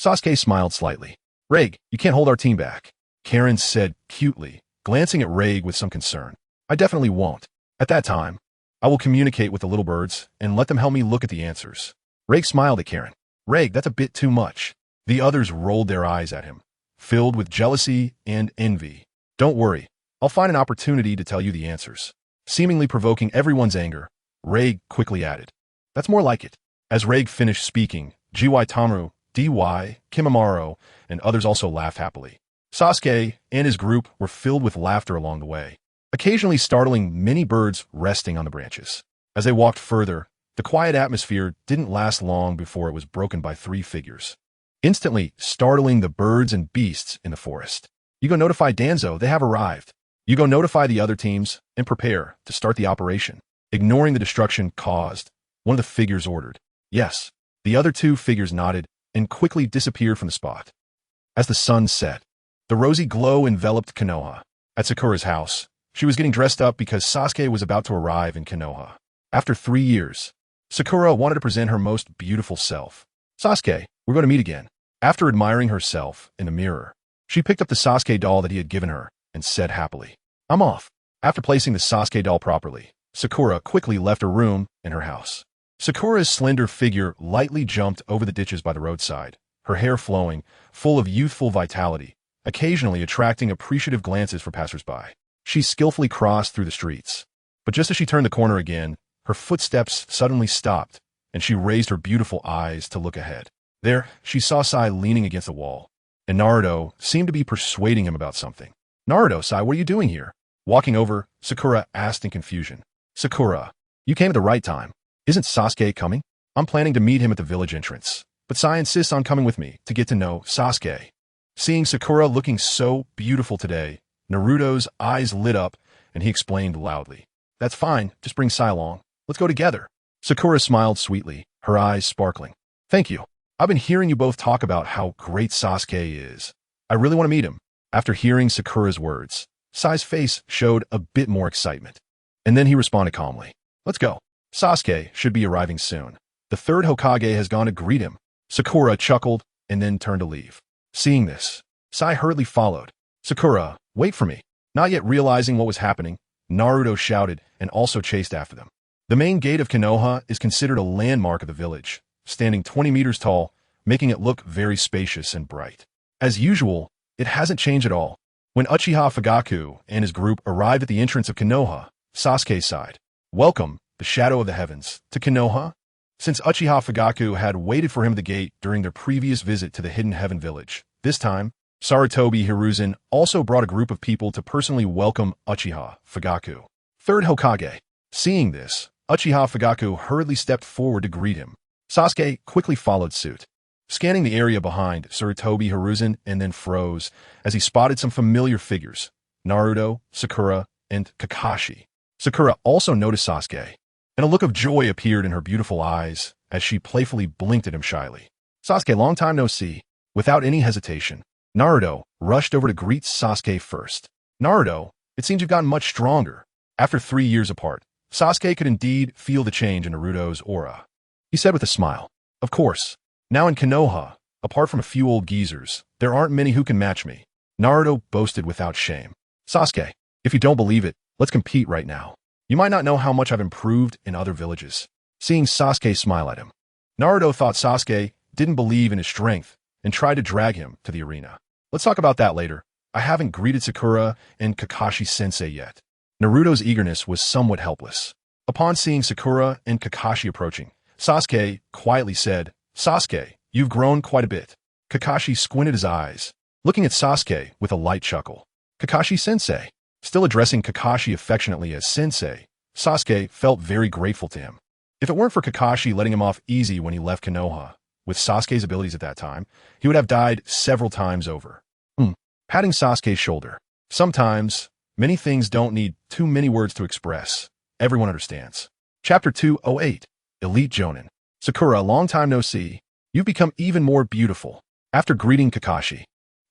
Sasuke smiled slightly. Raig, you can't hold our team back. Karen said cutely, glancing at Raig with some concern. I definitely won't. At that time, I will communicate with the little birds and let them help me look at the answers. Raig smiled at Karen. Raig, that's a bit too much. The others rolled their eyes at him, filled with jealousy and envy. Don't worry, I'll find an opportunity to tell you the answers. Seemingly provoking everyone's anger, Raig quickly added. That's more like it. As Raig finished speaking, G.Y. Tamaru, D.Y., Kimimaro, and others also laughed happily. Sasuke and his group were filled with laughter along the way, occasionally startling many birds resting on the branches. As they walked further, the quiet atmosphere didn't last long before it was broken by 3 figures, instantly startling the birds and beasts in the forest. You go notify Danzo, they have arrived. You go notify the other teams and prepare to start the operation. Ignoring the destruction caused, one of the figures ordered. Yes, the other 2 figures nodded and quickly disappeared from the spot. As the sun set, the rosy glow enveloped Konoha. At Sakura's house, she was getting dressed up because Sasuke was about to arrive in Konoha. After 3 years, Sakura wanted to present her most beautiful self. Sasuke, we're going to meet again. After admiring herself in the mirror, she picked up the Sasuke doll that he had given her and said happily, I'm off. After placing the Sasuke doll properly, Sakura quickly left her room and her house. Sakura's slender figure lightly jumped over the ditches by the roadside, her hair flowing, full of youthful vitality, occasionally attracting appreciative glances for passersby. She skillfully crossed through the streets. But just as she turned the corner again, her footsteps suddenly stopped, and she raised her beautiful eyes to look ahead. There, she saw Sai leaning against the wall, and Naruto seemed to be persuading him about something. Naruto, Sai, what are you doing here? Walking over, Sakura asked in confusion. Sakura, you came at the right time. Isn't Sasuke coming? I'm planning to meet him at the village entrance, but Sai insists on coming with me to get to know Sasuke. Seeing Sakura looking so beautiful today, Naruto's eyes lit up, and he explained loudly. That's fine, just bring Sai along. Let's go together. Sakura smiled sweetly, her eyes sparkling. Thank you. I've been hearing you both talk about how great Sasuke is. I really want to meet him. After hearing Sakura's words, Sai's face showed a bit more excitement. And then he responded calmly. Let's go. Sasuke should be arriving soon. The third Hokage has gone to greet him. Sakura chuckled and then turned to leave. Seeing this, Sai hurriedly followed. Sakura, wait for me. Not yet realizing what was happening, Naruto shouted and also chased after them. The main gate of Konoha is considered a landmark of the village, standing 20 meters tall, making it look very spacious and bright. As usual, it hasn't changed at all. When Uchiha Fugaku and his group arrived at the entrance of Konoha, Sasuke sighed. "Welcome, the shadow of the heavens, to Konoha?" Since Uchiha Fugaku had waited for him at the gate during their previous visit to the Hidden Heaven village, this time, Sarutobi Hiruzen also brought a group of people to personally welcome Uchiha Fugaku. Third Hokage. Seeing this, Uchiha Fugaku hurriedly stepped forward to greet him. Sasuke quickly followed suit, scanning the area behind Sarutobi Hiruzen, and then froze as he spotted some familiar figures: Naruto, Sakura, and Kakashi. Sakura also noticed Sasuke, and a look of joy appeared in her beautiful eyes as she playfully blinked at him shyly. "Sasuke, long time no see." Without any hesitation, Naruto rushed over to greet Sasuke first. "Naruto, it seems you've gotten much stronger." After 3 years apart, Sasuke could indeed feel the change in Naruto's aura. He said with a smile, "Of course. Now in Konoha, apart from a few old geezers, there aren't many who can match me." Naruto boasted without shame. "Sasuke, if you don't believe it, let's compete right now. You might not know how much I've improved in other villages." Seeing Sasuke smile at him, Naruto thought Sasuke didn't believe in his strength and tried to drag him to the arena. "Let's talk about that later. I haven't greeted Sakura and Kakashi-sensei yet." Naruto's eagerness was somewhat helpless. Upon seeing Sakura and Kakashi approaching, Sasuke quietly said, "Sasuke, you've grown quite a bit." Kakashi squinted his eyes, looking at Sasuke with a light chuckle. "Kakashi-sensei." Still addressing Kakashi affectionately as sensei, Sasuke felt very grateful to him. If it weren't for Kakashi letting him off easy when he left Konoha, with Sasuke's abilities at that time, he would have died several times over. Patting Sasuke's shoulder. "Sometimes, many things don't need too many words to express. Everyone understands." Chapter 208. Elite Jonin. "Sakura, long time no see. You've become even more beautiful." After greeting Kakashi,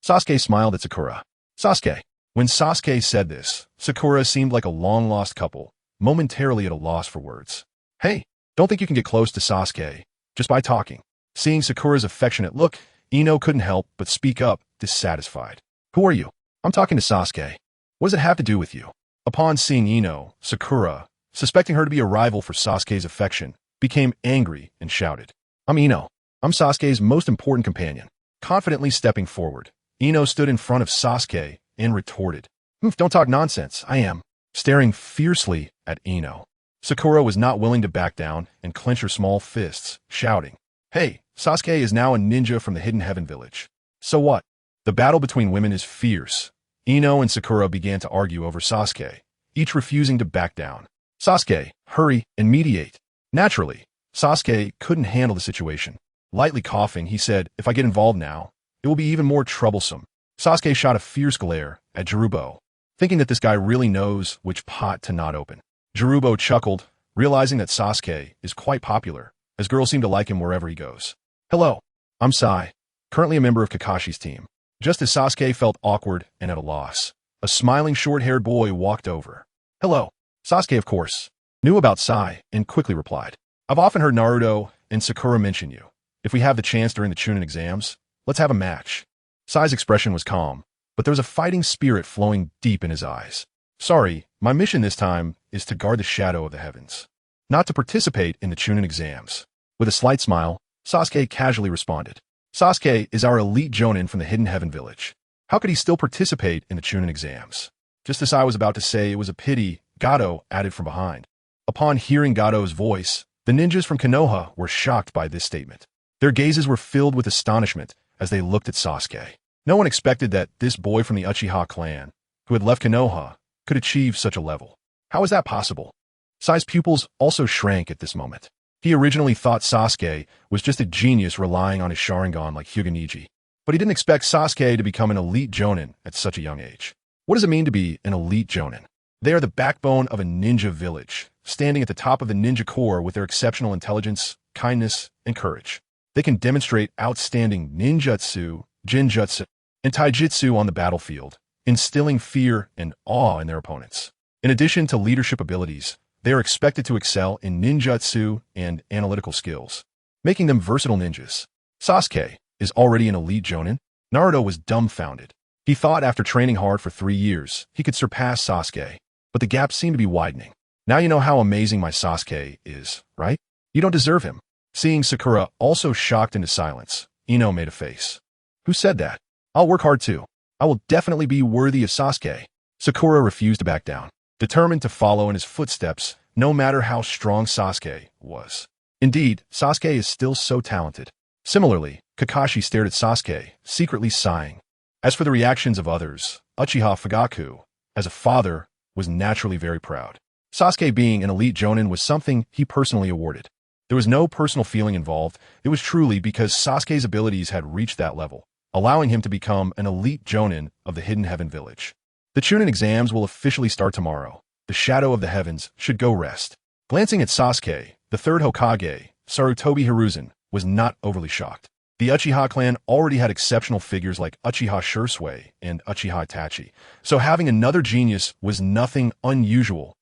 Sasuke smiled at Sakura. "Sasuke." When Sasuke said this, Sakura seemed like a long-lost couple, momentarily at a loss for words. "Hey, don't think you can get close to Sasuke just by talking." Seeing Sakura's affectionate look, Ino couldn't help but speak up, dissatisfied. "Who are you?" "I'm talking to Sasuke." "What does it have to do with you?" Upon seeing Ino, Sakura, suspecting her to be a rival for Sasuke's affection, became angry and shouted, "I'm Ino. I'm Sasuke's most important companion." Confidently stepping forward, Ino stood in front of Sasuke and retorted, "Don't talk nonsense, I am." Staring fiercely at Ino, Sakura was not willing to back down and clench her small fists, shouting, "Hey, Sasuke is now a ninja from the Hidden Heaven village. So what?" The battle between women is fierce. Ino and Sakura began to argue over Sasuke, each refusing to back down. "Sasuke, hurry and mediate." Naturally, Sasuke couldn't handle the situation. Lightly coughing, he said, "If I get involved now, it will be even more troublesome." Sasuke shot a fierce glare at Jirubo, thinking that this guy really knows which pot to not open. Jirubo chuckled, realizing that Sasuke is quite popular, as girls seem to like him wherever he goes. "Hello, I'm Sai, currently a member of Kakashi's team." Just as Sasuke felt awkward and at a loss, a smiling short-haired boy walked over. "Hello." Sasuke, of course, knew about Sai and quickly replied, "I've often heard Naruto and Sakura mention you. If we have the chance during the Chunin exams, let's have a match." Sai's expression was calm, but there was a fighting spirit flowing deep in his eyes. "Sorry, my mission this time is to guard the shadow of the heavens, not to participate in the Chunin exams." With a slight smile, Sasuke casually responded, "Sasuke is our elite Jonin from the Hidden Heaven village. How could he still participate in the Chunin exams?" Just as I was about to say it was a pity, Gato added from behind. Upon hearing Gato's voice, the ninjas from Konoha were shocked by this statement. Their gazes were filled with astonishment as they looked at Sasuke. No one expected that this boy from the Uchiha clan, who had left Konoha, could achieve such a level. How is that possible? Sai's pupils also shrank at this moment. He originally thought Sasuke was just a genius relying on his Sharingan like Hyuga, but he didn't expect Sasuke to become an elite Jonin at such a young age. What does it mean to be an elite Jonin? They are the backbone of a ninja village, standing at the top of the ninja corps with their exceptional intelligence, kindness, and courage. They can demonstrate outstanding ninjutsu, jinjutsu, and taijutsu on the battlefield, instilling fear and awe in their opponents. In addition to leadership abilities, they are expected to excel in ninjutsu and analytical skills, making them versatile ninjas. Sasuke is already an elite Jonin. Naruto was dumbfounded. He thought after training hard for 3 years, he could surpass Sasuke, but the gap seemed to be widening. Now you know how amazing my Sasuke is, right? You don't deserve him. Seeing Sakura also shocked into silence, Ino made a face. Who said that? I'll work hard too. I will definitely be worthy of Sasuke. Sakura refused to back down, determined to follow in his footsteps, no matter how strong Sasuke was. Indeed, Sasuke is still so talented. Similarly, Kakashi stared at Sasuke, secretly sighing. As for the reactions of others, Uchiha Fugaku, as a father, was naturally very proud. Sasuke being an elite jonin was something he personally awarded. There was no personal feeling involved, it was truly because Sasuke's abilities had reached that level, allowing him to become an elite jonin of the Hidden Heaven Village. The Chunin exams will officially start tomorrow. The Shadow of the Heavens should go rest. Glancing at Sasuke, the third Hokage, Sarutobi Hiruzen, was not overly shocked. The Uchiha clan already had exceptional figures like Uchiha Shursui and Uchiha Itachi, so having another genius was nothing unusual.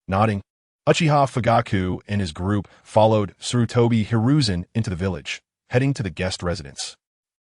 Nodding. Uchiha Fugaku and his group followed Sarutobi Hiruzen into the village, heading to the guest residence.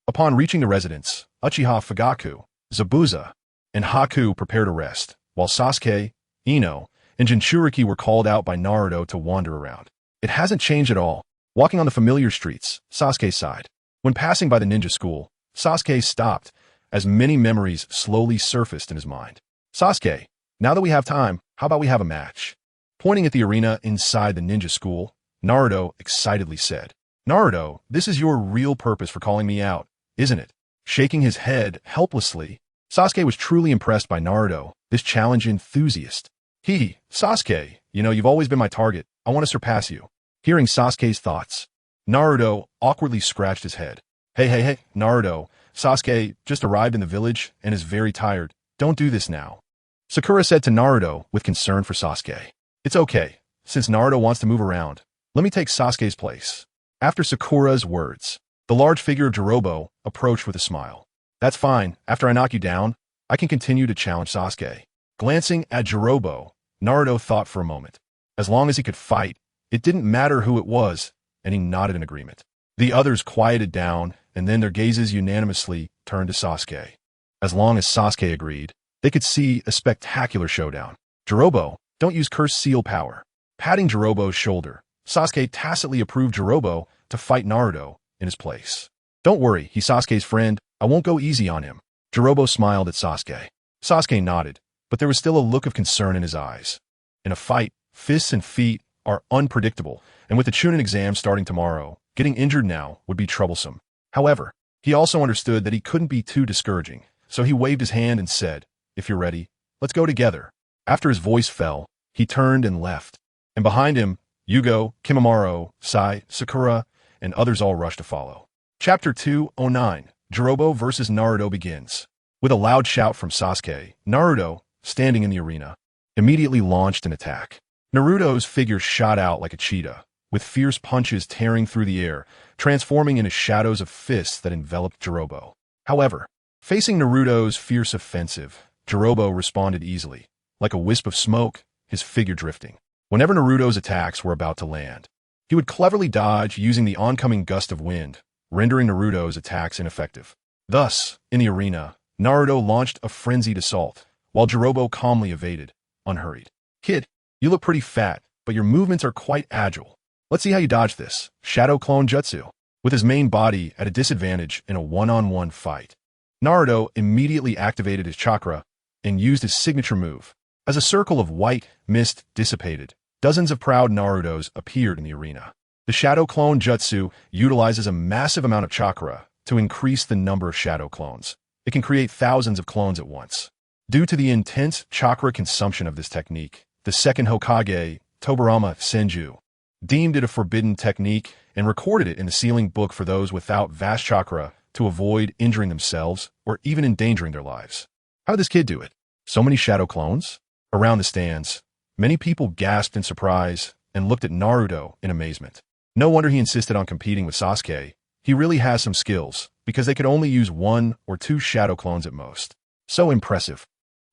Upon reaching the residence, Uchiha Fugaku, Zabuza, and Haku prepared to rest, while Sasuke, Ino, and Jinchuriki were called out by Naruto to wander around. It hasn't changed at all. Walking on the familiar streets, Sasuke sighed. When passing by the ninja school, Sasuke stopped, as many memories slowly surfaced in his mind. Sasuke, now that we have time, how about we have a match? Pointing at the arena inside the ninja school, Naruto excitedly said. Naruto, this is your real purpose for calling me out, isn't it? Shaking his head helplessly, Sasuke was truly impressed by Naruto, this challenge enthusiast. Sasuke, you've always been my target. I want to surpass you. Hearing Sasuke's thoughts, Naruto awkwardly scratched his head. Hey, Naruto, Sasuke just arrived in the village and is very tired. Don't do this now. Sakura said to Naruto with concern for Sasuke. It's okay. Since Naruto wants to move around, let me take Sasuke's place. After Sakura's words, the large figure of Jirobo approached with a smile. That's fine. After I knock you down, I can continue to challenge Sasuke. Glancing at Jirobo, Naruto thought for a moment. As long as he could fight, it didn't matter who it was, and he nodded in agreement. The others quieted down, and then their gazes unanimously turned to Sasuke. As long as Sasuke agreed, they could see a spectacular showdown. Jirobo, don't use cursed seal power. Patting Jirobo's shoulder, Sasuke tacitly approved Jirobo to fight Naruto in his place. Don't worry, he's Sasuke's friend. I won't go easy on him. Jirobo smiled at Sasuke. Sasuke nodded, but there was still a look of concern in his eyes. In a fight, fists and feet are unpredictable, and with the Chunin exam starting tomorrow, getting injured now would be troublesome. However, he also understood that he couldn't be too discouraging, so he waved his hand and said, if you're ready, let's go together. After his voice fell, he turned and left. And behind him, Yugo, Kimimaro, Sai, Sakura, and others all rushed to follow. Chapter 209, Jirobo vs. Naruto begins. With a loud shout from Sasuke, Naruto, standing in the arena, immediately launched an attack. Naruto's figure shot out like a cheetah, with fierce punches tearing through the air, transforming into shadows of fists that enveloped Jirobo. However, facing Naruto's fierce offensive, Jirobo responded easily, like a wisp of smoke, his figure drifting. Whenever Naruto's attacks were about to land, he would cleverly dodge using the oncoming gust of wind, rendering Naruto's attacks ineffective. Thus, in the arena, Naruto launched a frenzied assault, while Jirobo calmly evaded, unhurried. Kid, you look pretty fat, but your movements are quite agile. Let's see how you dodge this. Shadow Clone Jutsu. With his main body at a disadvantage in a one-on-one fight, Naruto immediately activated his chakra and used his signature move. As a circle of white mist dissipated, dozens of proud Narutos appeared in the arena. The Shadow Clone Jutsu utilizes a massive amount of chakra to increase the number of shadow clones. It can create thousands of clones at once. Due to the intense chakra consumption of this technique, the second Hokage, Tobirama Senju, deemed it a forbidden technique and recorded it in the sealing book for those without vast chakra to avoid injuring themselves or even endangering their lives. How did this kid do it? So many shadow clones? Around the stands, many people gasped in surprise and looked at Naruto in amazement. No wonder he insisted on competing with Sasuke. He really has some skills, because they could only use 1 or 2 shadow clones at most. So impressive.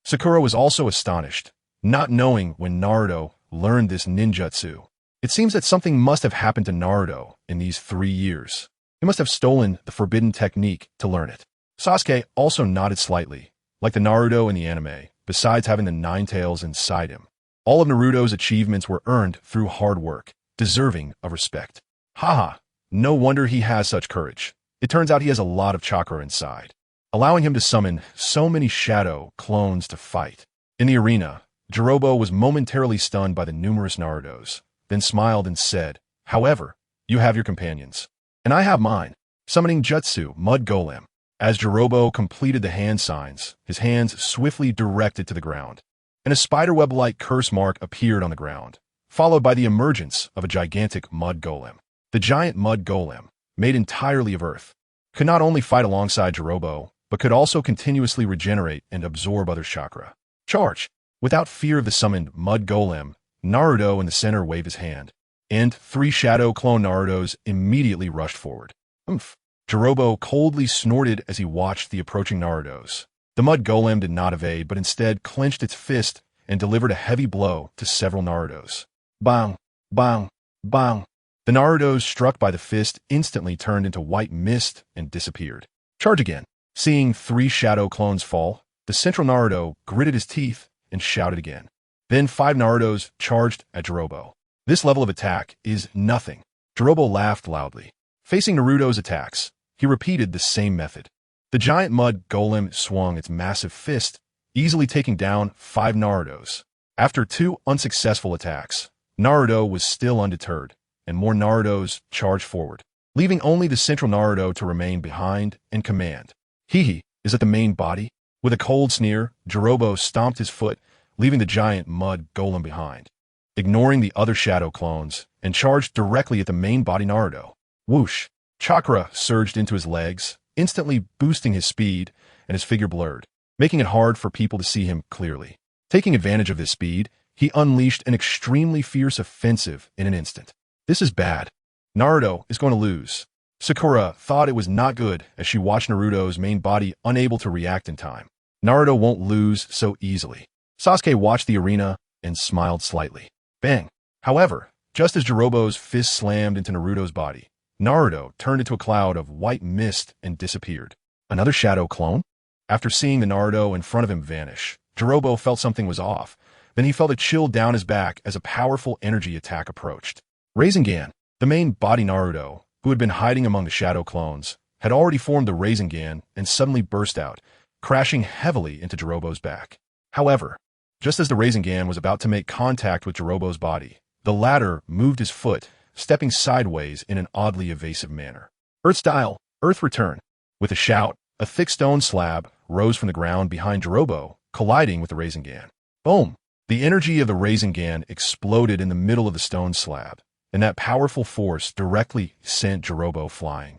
Sakura was also astonished, not knowing when Naruto learned this ninjutsu. It seems that something must have happened to Naruto in these 3 years. He must have stolen the forbidden technique to learn it. Sasuke also nodded slightly, like the Naruto in the anime, besides having the 9 tails inside him. All of Naruto's achievements were earned through hard work, deserving of respect. Haha, no wonder he has such courage. It turns out he has a lot of chakra inside, allowing him to summon so many shadow clones to fight. In the arena, Jirobo was momentarily stunned by the numerous Narutos, then smiled and said, "However, you have your companions, and I have mine." Summoning Jutsu, Mud Golem. As Jirobo completed the hand signs, his hands swiftly directed to the ground, and a spiderweb-like curse mark appeared on the ground, followed by the emergence of a gigantic mud golem. The giant mud golem, made entirely of earth, could not only fight alongside Jirobo, but could also continuously regenerate and absorb other chakra. Charge! Without fear of the summoned mud golem, Naruto in the center waved his hand, and 3 shadow clone Narutos immediately rushed forward. Oomph! Jirobo coldly snorted as he watched the approaching Narutos. The mud golem did not evade, but instead clenched its fist and delivered a heavy blow to several Narutos. Bang! Bang! Bang! The Narutos struck by the fist instantly turned into white mist and disappeared. Charge again! Seeing 3 shadow clones fall, the central Naruto gritted his teeth and shouted again. Then 5 Narutos charged at Jirobo. This level of attack is nothing. Jirobo laughed loudly. Facing Naruto's attacks, he repeated the same method. The giant mud golem swung its massive fist, easily taking down 5 Narutos. After 2 unsuccessful attacks, Naruto was still undeterred, and more Narutos charged forward, leaving only the central Naruto to remain behind and command. Hehe, is that the main body? With a cold sneer, Jirobo stomped his foot, leaving the giant mud golem behind, ignoring the other shadow clones, and charged directly at the main body Naruto. Whoosh! Chakra surged into his legs, instantly boosting his speed, and his figure blurred, making it hard for people to see him clearly. Taking advantage of his speed, he unleashed an extremely fierce offensive in an instant. This is bad. Naruto is going to lose. Sakura thought it was not good as she watched Naruto's main body unable to react in time. Naruto won't lose so easily. Sasuke watched the arena and smiled slightly. Bang! However, just as Jirobo's fist slammed into Naruto's body, Naruto turned into a cloud of white mist and disappeared. Another shadow clone? After seeing the Naruto in front of him vanish, Jirobo felt something was off. Then he felt a chill down his back as a powerful energy attack approached. Rasengan, the main body Naruto, who had been hiding among the shadow clones, had already formed the Rasengan and suddenly burst out, crashing heavily into Jirobo's back. However, just as the Rasengan was about to make contact with Jirobo's body, the latter moved his foot, stepping sideways in an oddly evasive manner. Earth style, Earth return. With a shout, a thick stone slab rose from the ground behind Jirobo, colliding with the Rasengan. Boom! The energy of the Rasengan exploded in the middle of the stone slab, and that powerful force directly sent Jirobo flying,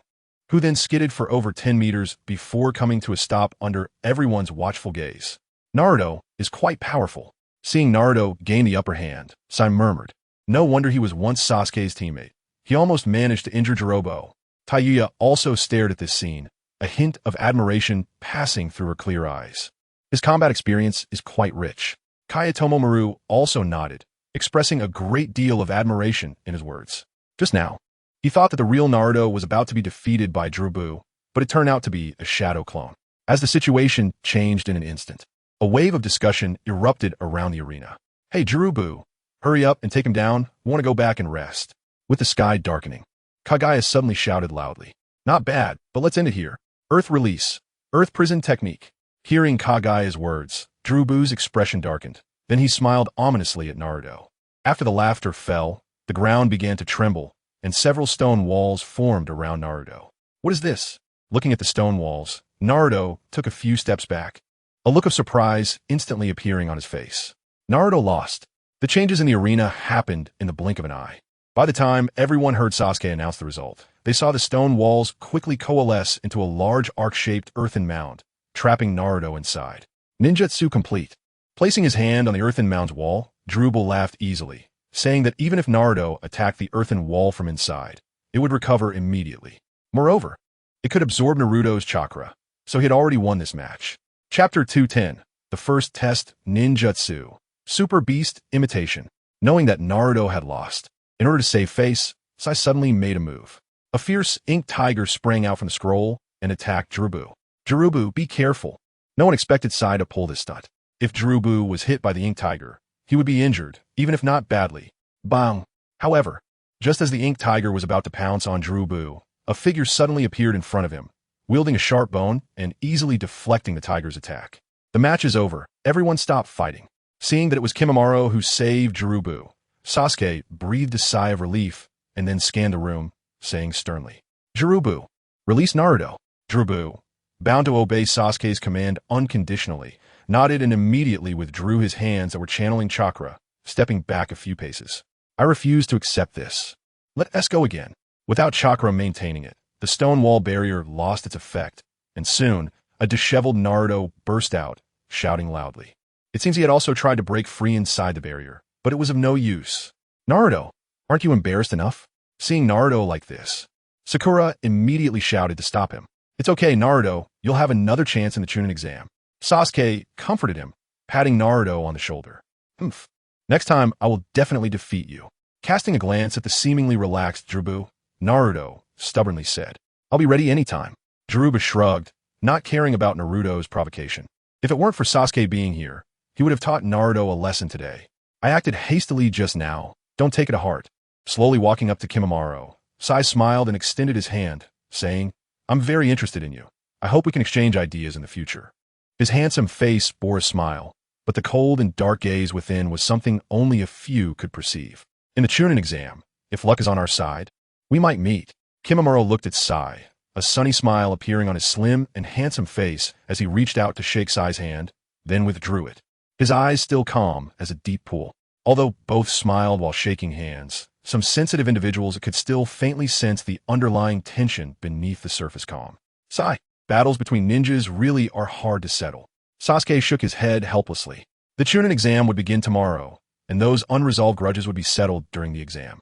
who then skidded for over 10 meters before coming to a stop under everyone's watchful gaze. Naruto is quite powerful. Seeing Naruto gain the upper hand, Sai murmured. No wonder he was once Sasuke's teammate. He almost managed to injure Jirobo. Tayuya also stared at this scene, a hint of admiration passing through her clear eyes. His combat experience is quite rich. Kayatomo Maru also nodded, expressing a great deal of admiration in his words. Just now, he thought that the real Naruto was about to be defeated by Jirobo, but it turned out to be a shadow clone. As the situation changed in an instant, a wave of discussion erupted around the arena. Hey Jirobo, hurry up and take him down. We want to go back and rest. With the sky darkening, Kagaya suddenly shouted loudly. Not bad, but let's end it here. Earth release. Earth prison technique. Hearing Kagaya's words, Jirobo's expression darkened. Then he smiled ominously at Naruto. After the laughter fell, the ground began to tremble, and several stone walls formed around Naruto. What is this? Looking at the stone walls, Naruto took a few steps back, a look of surprise instantly appearing on his face. Naruto lost. The changes in the arena happened in the blink of an eye. By the time everyone heard Sasuke announce the result, they saw the stone walls quickly coalesce into a large arc-shaped earthen mound, trapping Naruto inside. Ninjutsu complete. Placing his hand on the earthen mound's wall, Jirobo laughed easily, saying that even if Naruto attacked the earthen wall from inside, it would recover immediately. Moreover, it could absorb Naruto's chakra, so he had already won this match. Chapter 210, the first test, Ninjutsu. Super Beast Imitation. Knowing that Naruto had lost, in order to save face, Sai suddenly made a move. A fierce ink tiger sprang out from the scroll and attacked Jirobo. Jirobo, be careful. No one expected Sai to pull this stunt. If Jirobo was hit by the ink tiger, he would be injured, even if not badly. Bang! However, just as the ink tiger was about to pounce on Jirubu, a figure suddenly appeared in front of him, wielding a sharp bone and easily deflecting the tiger's attack. The match is over. Everyone stopped fighting. Seeing that it was Kimimaro who saved Jirubu, Sasuke breathed a sigh of relief and then scanned the room, saying sternly, "Jirubu, release Naruto." Jirubu, bound to obey Sasuke's command unconditionally, nodded and immediately withdrew his hands that were channeling chakra, stepping back a few paces. "I refuse to accept this. Let us go again." Without chakra maintaining it, the stone wall barrier lost its effect, and soon, a disheveled Naruto burst out, shouting loudly. It seems he had also tried to break free inside the barrier, but it was of no use. "Naruto, aren't you embarrassed enough?" Seeing Naruto like this, Sakura immediately shouted to stop him. "It's okay, Naruto, you'll have another chance in the Chunin exam." Sasuke comforted him, patting Naruto on the shoulder. "Humph. Next time, I will definitely defeat you." Casting a glance at the seemingly relaxed Jirubu, Naruto stubbornly said, "I'll be ready anytime." Jirubu shrugged, not caring about Naruto's provocation. If it weren't for Sasuke being here, he would have taught Naruto a lesson today. "I acted hastily just now. Don't take it to heart." Slowly walking up to Kimimaro, Sai smiled and extended his hand, saying, "I'm very interested in you. I hope we can exchange ideas in the future." His handsome face bore a smile, but the cold and dark gaze within was something only a few could perceive. "In the Chunin exam, if luck is on our side, we might meet." Kimimaro looked at Sai, a sunny smile appearing on his slim and handsome face as he reached out to shake Sai's hand, then withdrew it, his eyes still calm as a deep pool. Although both smiled while shaking hands, some sensitive individuals could still faintly sense the underlying tension beneath the surface calm. "Sai, battles between ninjas really are hard to settle." Sasuke shook his head helplessly. The Chunin exam would begin tomorrow, and those unresolved grudges would be settled during the exam.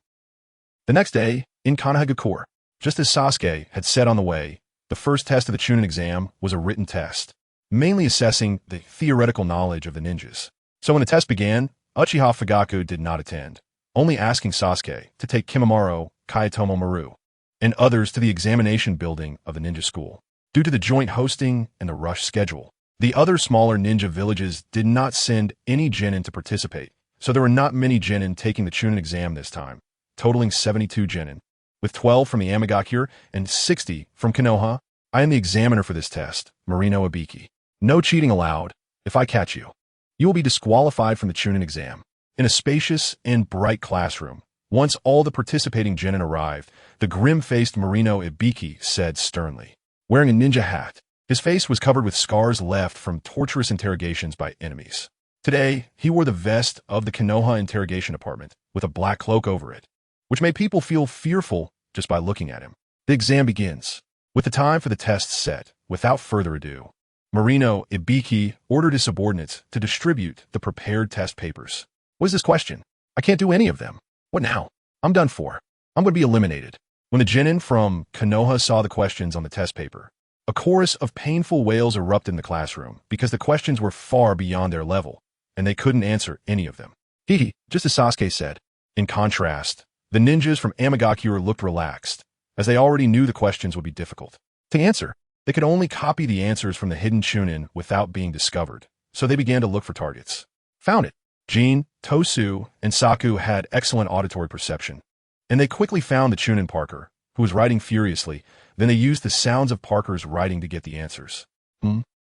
The next day, in Konohagakure, just as Sasuke had said on the way, the first test of the Chunin exam was a written test, mainly assessing the theoretical knowledge of the ninjas. So when the test began, Uchiha Fugaku did not attend, only asking Sasuke to take Kimimaro, Kayatomo Maru, and others to the examination building of the ninja school. Due to the joint hosting and the rush schedule, the other smaller ninja villages did not send any genin to participate, so there were not many genin taking the Chunin exam this time, totaling 72 genin, with 12 from the Amigakure and 60 from Konoha. "I am the examiner for this test, Marino Ibiki. No cheating allowed. If I catch you, you will be disqualified from the Chunin exam." In a spacious and bright classroom, once all the participating genin arrived, the grim-faced Marino Ibiki said sternly. Wearing a ninja hat, his face was covered with scars left from torturous interrogations by enemies. Today, he wore the vest of the Konoha interrogation department with a black cloak over it, which made people feel fearful just by looking at him. The exam begins. With the time for the test set, without further ado, Marino Ibiki ordered his subordinates to distribute the prepared test papers. "What is this question? I can't do any of them. What now? I'm done for. I'm going to be eliminated." When the genin from Konoha saw the questions on the test paper, a chorus of painful wails erupted in the classroom because the questions were far beyond their level, and they couldn't answer any of them. Hehe, just as Sasuke said. In contrast, the ninjas from Amigakure looked relaxed, as they already knew the questions would be difficult. To answer, they could only copy the answers from the hidden Chunin without being discovered, so they began to look for targets. Found it. Jin, Tosu, and Saku had excellent auditory perception, and they quickly found the Chunin Parker, who was writing furiously. Then they used the sounds of Parker's writing to get the answers.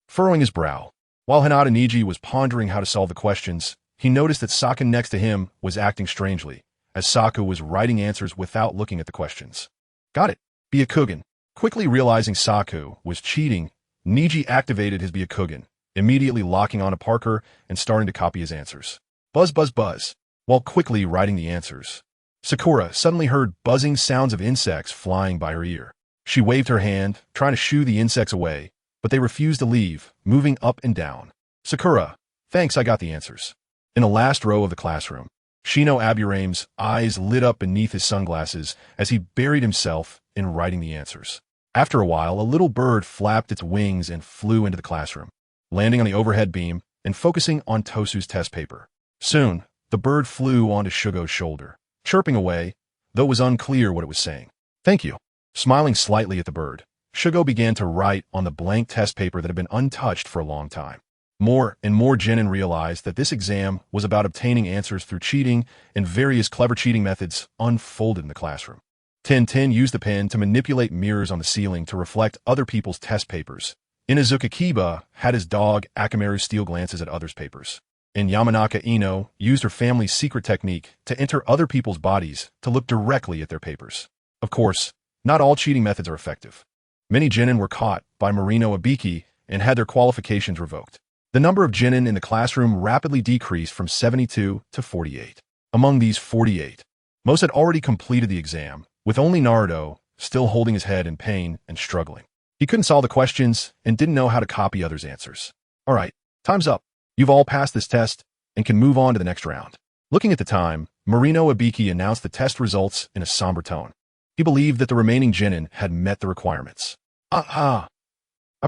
Furrowing his brow, while Hinata Niji was pondering how to solve the questions, he noticed that Saku next to him was acting strangely, as Saku was writing answers without looking at the questions. "Got it. Byakugan." Quickly realizing Saku was cheating, Niji activated his Byakugan, immediately locking onto Parker and starting to copy his answers. Buzz, buzz, buzz. While quickly writing the answers, Sakura suddenly heard buzzing sounds of insects flying by her ear. She waved her hand, trying to shoo the insects away, but they refused to leave, moving up and down. "Sakura, thanks, I got the answers." In the last row of the classroom, Shino Aburame's eyes lit up beneath his sunglasses as he buried himself in writing the answers. After a while, a little bird flapped its wings and flew into the classroom, landing on the overhead beam and focusing on Tosu's test paper. Soon, the bird flew onto Shugo's shoulder, chirping away, though it was unclear what it was saying. "Thank you." Smiling slightly at the bird, Shugo began to write on the blank test paper that had been untouched for a long time. More and more genin realized that this exam was about obtaining answers through cheating, and various clever cheating methods unfolded in the classroom. Tintin used the pen to manipulate mirrors on the ceiling to reflect other people's test papers. Inazuka Kiba had his dog Akamaru steal glances at others' papers. And Yamanaka Ino used her family's secret technique to enter other people's bodies to look directly at their papers. Of course, not all cheating methods are effective. Many genin were caught by Marino Abiki and had their qualifications revoked. The number of genin in the classroom rapidly decreased from 72 to 48. Among these 48, most had already completed the exam, with only Naruto still holding his head in pain and struggling. He couldn't solve the questions and didn't know how to copy others' answers. All right, time's up. You've all passed this test and can move on to the next round. Looking at the time, Marino Abiki announced the test results in a somber tone. He believed that the remaining genin had met the requirements. I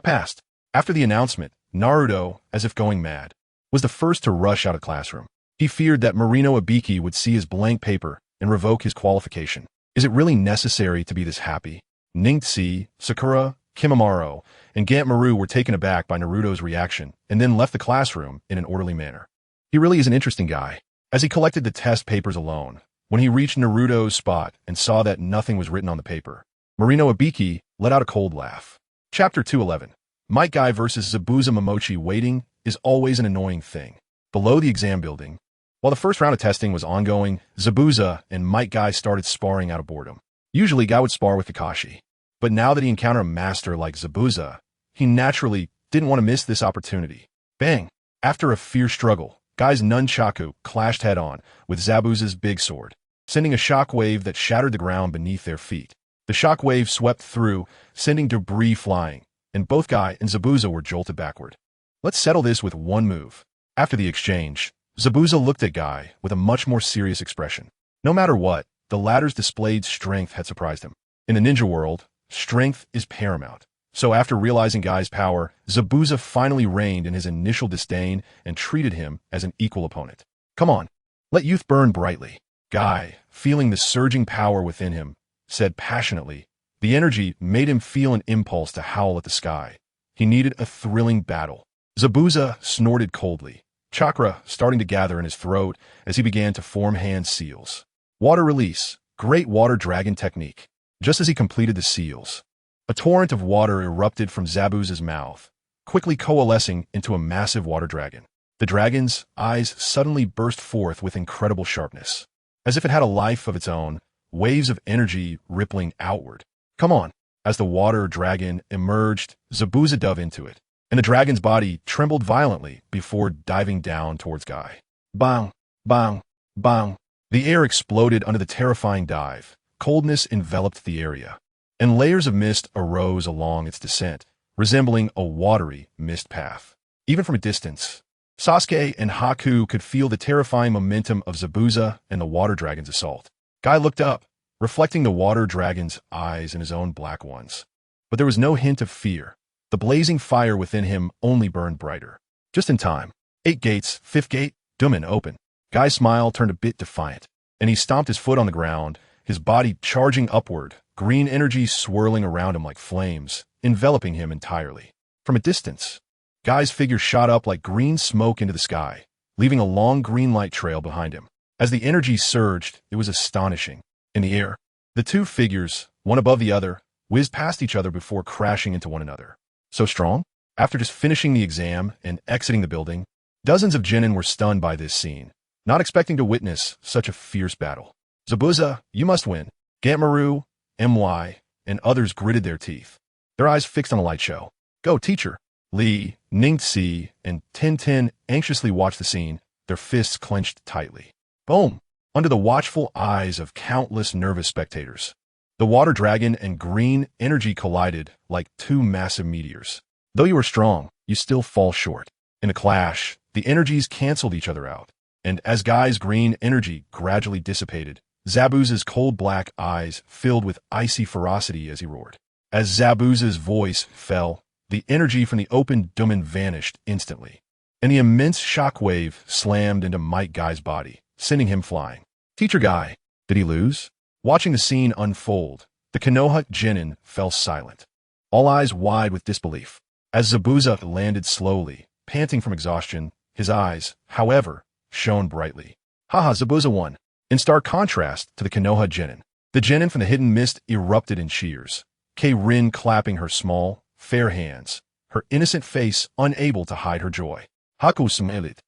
passed. After the announcement, Naruto, as if going mad, was the first to rush out of the classroom. He feared that Marino Abiki would see his blank paper and revoke his qualification. Is it really necessary to be this happy? Ningtsi, Sakura, Kimimaro, and Gantmaru were taken aback by Naruto's reaction and then left the classroom in an orderly manner. He really is an interesting guy. As he collected the test papers alone, when he reached Naruto's spot and saw that nothing was written on the paper, Marino Abiki let out a cold laugh. Chapter 211. Might Guy vs. Zabuza Momochi. Waiting is always an annoying thing. Below the exam building, while the first round of testing was ongoing, Zabuza and Might Guy started sparring out of boredom. Usually, Guy would spar with Kakashi. But now that he encountered a master like Zabuza, he naturally didn't want to miss this opportunity. Bang! After a fierce struggle, Guy's nunchaku clashed head-on with Zabuza's big sword, sending a shockwave that shattered the ground beneath their feet. The shockwave swept through, sending debris flying, and both Guy and Zabuza were jolted backward. Let's settle this with one move. After the exchange, Zabuza looked at Guy with a much more serious expression. No matter what, the latter's displayed strength had surprised him. In the ninja world, strength is paramount. So after realizing Guy's power, Zabuza finally reined in his initial disdain and treated him as an equal opponent. Come on, let youth burn brightly. Guy, feeling the surging power within him, said passionately. The energy made him feel an impulse to howl at the sky. He needed a thrilling battle. Zabuza snorted coldly, chakra starting to gather in his throat as he began to form hand seals. Water release, great water dragon technique. Just as he completed the seals, a torrent of water erupted from Zabuza's mouth, quickly coalescing into a massive water dragon. The dragon's eyes suddenly burst forth with incredible sharpness. As if it had a life of its own, waves of energy rippling outward. Come on! As the water dragon emerged, Zabuza dove into it, and the dragon's body trembled violently before diving down towards Guy. Bang! Bang! Bang! The air exploded under the terrifying dive. Coldness enveloped the area, and layers of mist arose along its descent, resembling a watery mist path. Even from a distance, Sasuke and Haku could feel the terrifying momentum of Zabuza and the water dragon's assault. Guy looked up, reflecting the water dragon's eyes in his own black ones. But there was no hint of fear. The blazing fire within him only burned brighter. Just in time, 8 gates, 5th gate, Dumen open. Guy's smile turned a bit defiant, and he stomped his foot on the ground, his body charging upward, green energy swirling around him like flames, enveloping him entirely. From a distance, Guy's figure shot up like green smoke into the sky, leaving a long green light trail behind him. As the energy surged, it was astonishing. In the air, the two figures, one above the other, whizzed past each other before crashing into one another. So strong? After just finishing the exam and exiting the building, dozens of genin were stunned by this scene, not expecting to witness such a fierce battle. Zabuza, you must win. Gantmaru, MY, and others gritted their teeth, their eyes fixed on the light show. Go, teacher! Lee, Ningtsi, and Tintin anxiously watched the scene, their fists clenched tightly. Boom! Under the watchful eyes of countless nervous spectators, the water dragon and green energy collided like two massive meteors. Though you are strong, you still fall short. In a clash, the energies canceled each other out, and as Guy's green energy gradually dissipated, Zabuza's cold black eyes filled with icy ferocity as he roared. As Zabuza's voice fell, the energy from the open Dumen vanished instantly, and the immense shockwave slammed into Might Guy's body, sending him flying. Teacher Guy, did he lose? Watching the scene unfold, the Konoha genin fell silent, all eyes wide with disbelief. As Zabuza landed slowly, panting from exhaustion. His eyes, however, shone brightly. Haha, Zabuza won. In stark contrast to the Konoha genin, the genin from the hidden mist erupted in cheers. Rin clapping her small, fair hands, her innocent face unable to hide her joy. Haku smiled,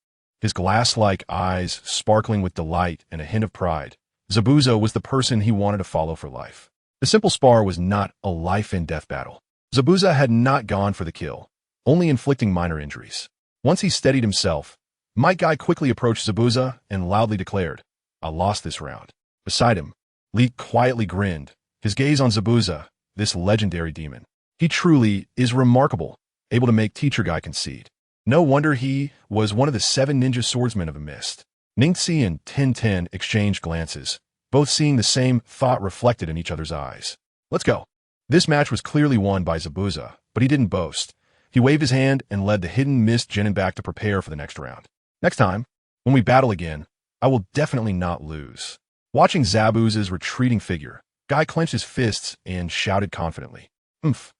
his glass-like eyes sparkling with delight and a hint of pride. Zabuza was the person he wanted to follow for life. The simple spar was not a life-and-death battle. Zabuza had not gone for the kill, only inflicting minor injuries. Once he steadied himself, Might Guy quickly approached Zabuza and loudly declared, "I lost this round." Beside him, Lee quietly grinned, his gaze on Zabuza, this legendary demon. He truly is remarkable, able to make Teacher Guy concede. No wonder he was one of the 7 ninja swordsmen of the mist. Ningxi and Tintin exchanged glances, both seeing the same thought reflected in each other's eyes. Let's go. This match was clearly won by Zabuza, but he didn't boast. He waved his hand and led the hidden mist genin back to prepare for the next round. Next time, when we battle again, I will definitely not lose. Watching Zabuza's retreating figure, Guy clenched his fists and shouted confidently.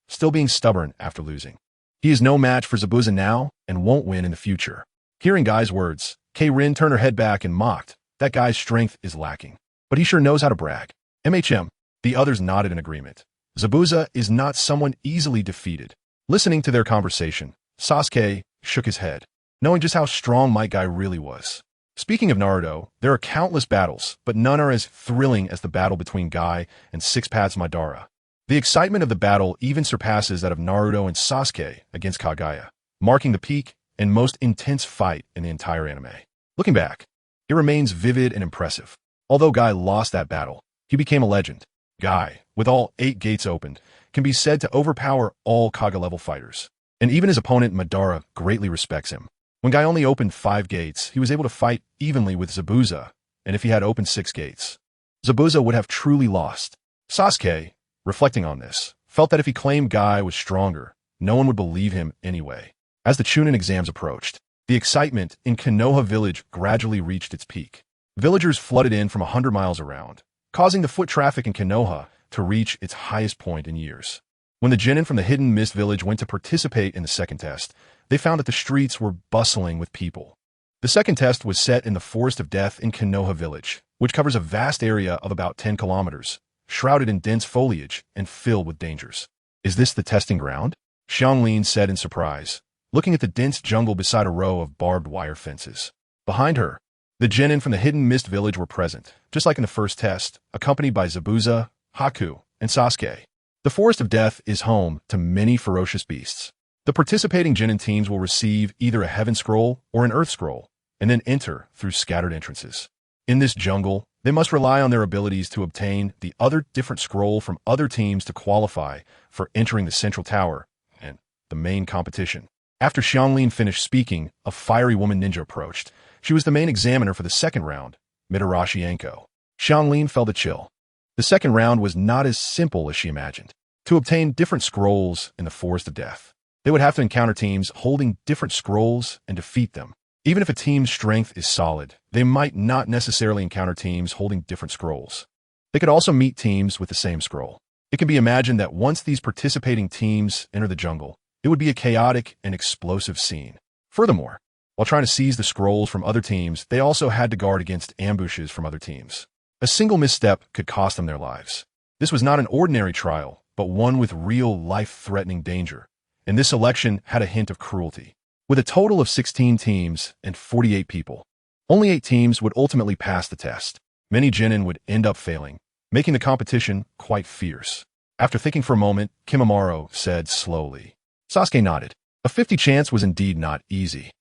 Still being stubborn after losing. He is no match for Zabuza now and won't win in the future. Hearing Guy's words, Rin turned her head back and mocked. That guy's strength is lacking, but he sure knows how to brag. The others nodded in agreement. Zabuza is not someone easily defeated. Listening to their conversation, Sasuke shook his head, knowing just how strong Might Guy really was. Speaking of Naruto, there are countless battles, but none are as thrilling as the battle between Guy and Six Paths Madara. The excitement of the battle even surpasses that of Naruto and Sasuke against Kaguya, marking the peak and most intense fight in the entire anime. Looking back, it remains vivid and impressive. Although Guy lost that battle, he became a legend. Guy, with all 8 gates opened, can be said to overpower all Kaga-level fighters, and even his opponent Madara greatly respects him. When Guy only opened 5 gates, he was able to fight evenly with Zabuza, and if he had opened 6 gates, Zabuza would have truly lost. Sasuke, reflecting on this, felt that if he claimed Guy was stronger, no one would believe him anyway. As the Chunin exams approached, the excitement in Konoha village gradually reached its peak. Villagers flooded in from 100 miles around, causing the foot traffic in Konoha to reach its highest point in years. When the genin from the Hidden Mist village went to participate in the second test, they found that the streets were bustling with people. The second test was set in the Forest of Death in Konoha village, which covers a vast area of about 10 kilometers, shrouded in dense foliage and filled with dangers. "Is this the testing ground?" Xianglin said in surprise, looking at the dense jungle beside a row of barbed wire fences. Behind her, the genin from the Hidden Mist village were present, just like in the first test, accompanied by Zabuza, Haku, and Sasuke. The Forest of Death is home to many ferocious beasts. The participating genin teams will receive either a Heaven Scroll or an Earth Scroll, and then enter through scattered entrances. In this jungle, they must rely on their abilities to obtain the other different scroll from other teams to qualify for entering the Central Tower and the main competition. After Xianglin finished speaking, a fiery woman ninja approached. She was the main examiner for the second round, Mitarashi Anko. Xianglin felt a chill. The second round was not as simple as she imagined. To obtain different scrolls in the Forest of Death, they would have to encounter teams holding different scrolls and defeat them. Even if a team's strength is solid, they might not necessarily encounter teams holding different scrolls. They could also meet teams with the same scroll. It can be imagined that once these participating teams enter the jungle, it would be a chaotic and explosive scene. Furthermore, while trying to seize the scrolls from other teams, they also had to guard against ambushes from other teams. A single misstep could cost them their lives. This was not an ordinary trial, but one with real life-threatening danger, and this election had a hint of cruelty. With a total of 16 teams and 48 people, only 8 teams would ultimately pass the test. Many genin would end up failing, making the competition quite fierce. After thinking for a moment, Kimimaro said slowly. Sasuke nodded. A 50 chance was indeed not easy.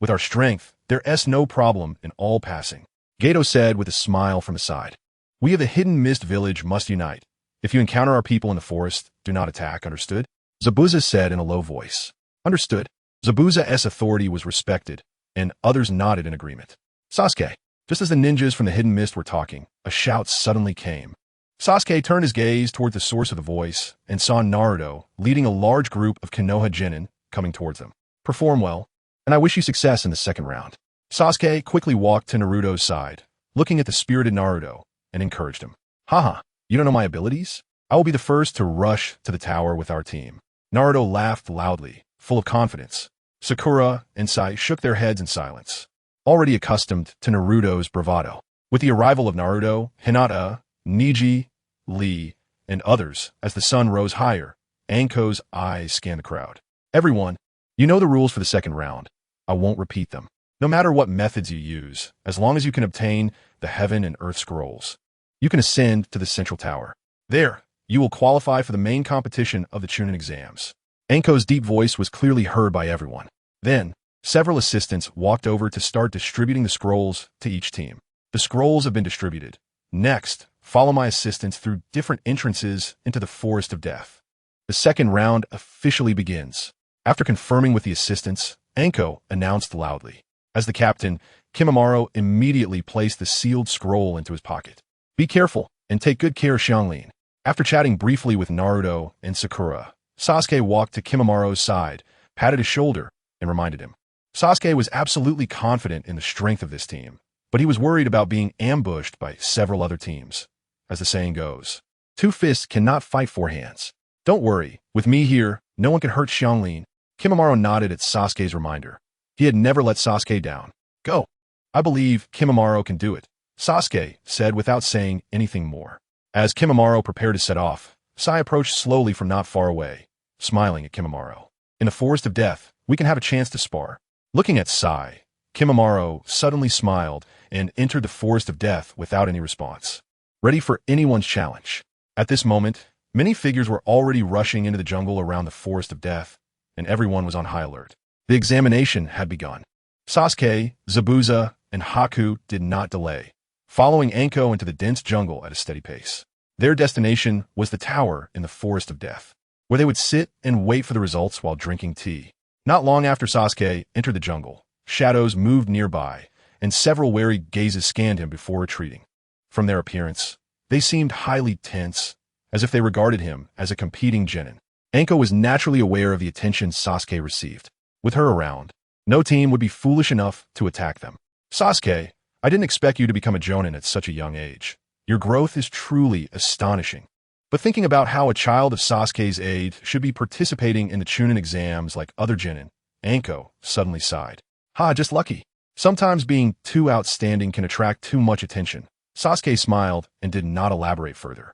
With our strength, there's no problem in all passing. Gato said with a smile from his side. We of the Hidden Mist village must unite. If you encounter our people in the forest, do not attack, understood? Zabuza said in a low voice. Understood. Zabuza's authority was respected, and others nodded in agreement. Sasuke. Just as the ninjas from the Hidden Mist were talking, a shout suddenly came. Sasuke turned his gaze toward the source of the voice and saw Naruto leading a large group of Konoha genin coming towards them. Perform well, and I wish you success in the second round. Sasuke quickly walked to Naruto's side, looking at the spirited Naruto, and encouraged him. Haha, you don't know my abilities? I will be the first to rush to the tower with our team. Naruto laughed loudly, full of confidence. Sakura and Sai shook their heads in silence, already accustomed to Naruto's bravado. With the arrival of Naruto, Hinata, Niji, Lee, and others, as the sun rose higher, Anko's eyes scanned the crowd. Everyone, you know the rules for the second round. I won't repeat them. No matter what methods you use, as long as you can obtain the Heaven and Earth Scrolls, you can ascend to the Central Tower. There, you will qualify for the main competition of the Chunin exams. Anko's deep voice was clearly heard by everyone. Then, several assistants walked over to start distributing the scrolls to each team. The scrolls have been distributed. Next, follow my assistants through different entrances into the Forest of Death. The second round officially begins. After confirming with the assistants, Anko announced loudly. As the captain, Kimimaro immediately placed the sealed scroll into his pocket. Be careful, and take good care of Xianglin. After chatting briefly with Naruto and Sakura, Sasuke walked to Kimimaro's side, patted his shoulder, and reminded him. Sasuke was absolutely confident in the strength of this team, but he was worried about being ambushed by several other teams. As the saying goes, 2 fists cannot fight 4 hands. Don't worry, with me here, no one can hurt Xianglin. Kimimaro nodded at Sasuke's reminder. He had never let Sasuke down. Go. I believe Kimimaro can do it, Sasuke said without saying anything more. As Kimimaro prepared to set off, Sai approached slowly from not far away, smiling at Kimimaro. In the Forest of Death, we can have a chance to spar. Looking at Sai, Kimimaro suddenly smiled and entered the Forest of Death without any response, ready for anyone's challenge. At this moment, many figures were already rushing into the jungle around the Forest of Death, and everyone was on high alert. The examination had begun. Sasuke, Zabuza, and Haku did not delay, following Anko into the dense jungle at a steady pace. Their destination was the tower in the Forest of Death, where they would sit and wait for the results while drinking tea. Not long after Sasuke entered the jungle, shadows moved nearby, and several wary gazes scanned him before retreating. From their appearance, they seemed highly tense, as if they regarded him as a competing genin. Anko was naturally aware of the attention Sasuke received. With her around, no team would be foolish enough to attack them. Sasuke, I didn't expect you to become a jonin at such a young age. Your growth is truly astonishing. But thinking about how a child of Sasuke's age should be participating in the Chunin exams like other genin, Anko suddenly sighed. Just lucky. Sometimes being too outstanding can attract too much attention. Sasuke smiled and did not elaborate further.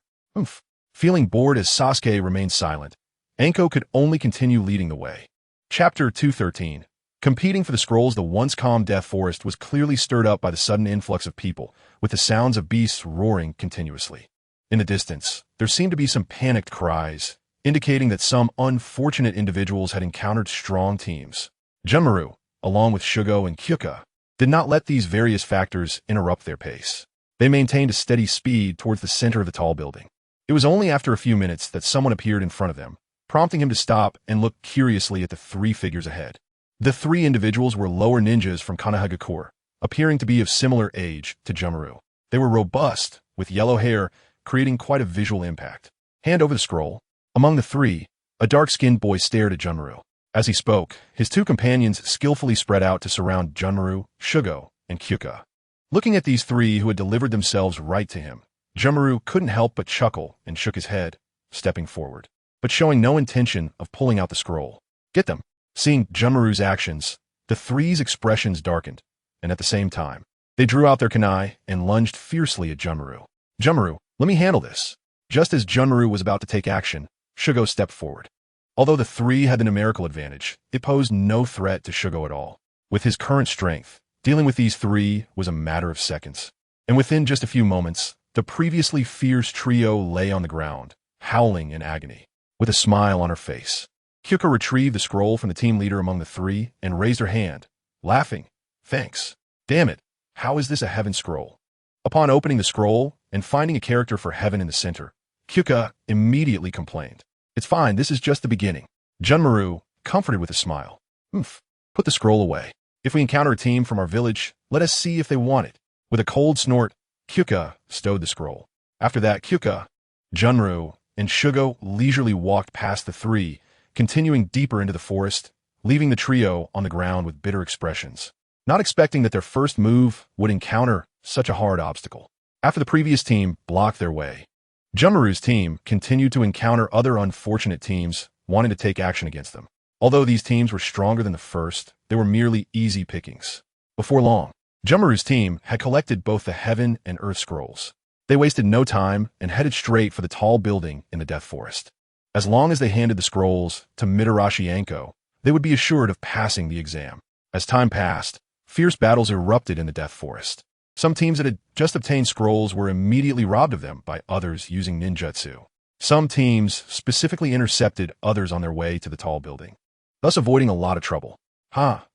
Feeling bored as Sasuke remained silent, Anko could only continue leading the way. Chapter 213. Competing for the scrolls, the once calm Death Forest was clearly stirred up by the sudden influx of people, with the sounds of beasts roaring continuously. In the distance, there seemed to be some panicked cries, indicating that some unfortunate individuals had encountered strong teams. Junmaru, along with Shugo and Kyuka, did not let these various factors interrupt their pace. They maintained a steady speed towards the center of the tall building. It was only after a few minutes that someone appeared in front of them, prompting him to stop and look curiously at the 3 figures ahead. The 3 individuals were lower ninjas from Konohagakure, appearing to be of similar age to Junmaru. They were robust, with yellow hair, creating quite a visual impact. Hand over the scroll. Among the 3, a dark-skinned boy stared at Junmaru. As he spoke, his 2 companions skillfully spread out to surround Junmaru, Shugo, and Kyuka. Looking at these 3 who had delivered themselves right to him, Junmaru couldn't help but chuckle and shook his head, stepping forward, but showing no intention of pulling out the scroll. Get them. Seeing Junmaru's actions, the 3's expressions darkened, and at the same time, they drew out their kunai and lunged fiercely at Junmaru. Junmaru, let me handle this. Just as Junmaru was about to take action, Shugo stepped forward. Although the 3 had the numerical advantage, it posed no threat to Shugo at all. With his current strength, dealing with these 3 was a matter of seconds. And within just a few moments, the previously fierce trio lay on the ground, howling in agony. With a smile on her face, Kyuka retrieved the scroll from the team leader among the 3 and raised her hand, laughing. Thanks. Damn it, how is this a heaven scroll? Upon opening the scroll and finding a character for heaven in the center, Kyuka immediately complained. It's fine, this is just the beginning. Junmaru comforted with a smile. Put the scroll away. If we encounter a team from our village, let us see if they want it. With a cold snort, Kyuka stowed the scroll. After that, Kyuka, Junmaru, and Shugo leisurely walked past the 3, continuing deeper into the forest, leaving the trio on the ground with bitter expressions, not expecting that their first move would encounter such a hard obstacle. After the previous team blocked their way, Junmaru's team continued to encounter other unfortunate teams wanting to take action against them. Although these teams were stronger than the first, they were merely easy pickings. Before long, Jummaru's team had collected both the Heaven and Earth Scrolls. They wasted no time and headed straight for the tall building in the Death Forest. As long as they handed the scrolls to Mitarashi Anko, they would be assured of passing the exam. As time passed, fierce battles erupted in the Death Forest. Some teams that had just obtained scrolls were immediately robbed of them by others using ninjutsu. Some teams specifically intercepted others on their way to the tall building, thus avoiding a lot of trouble.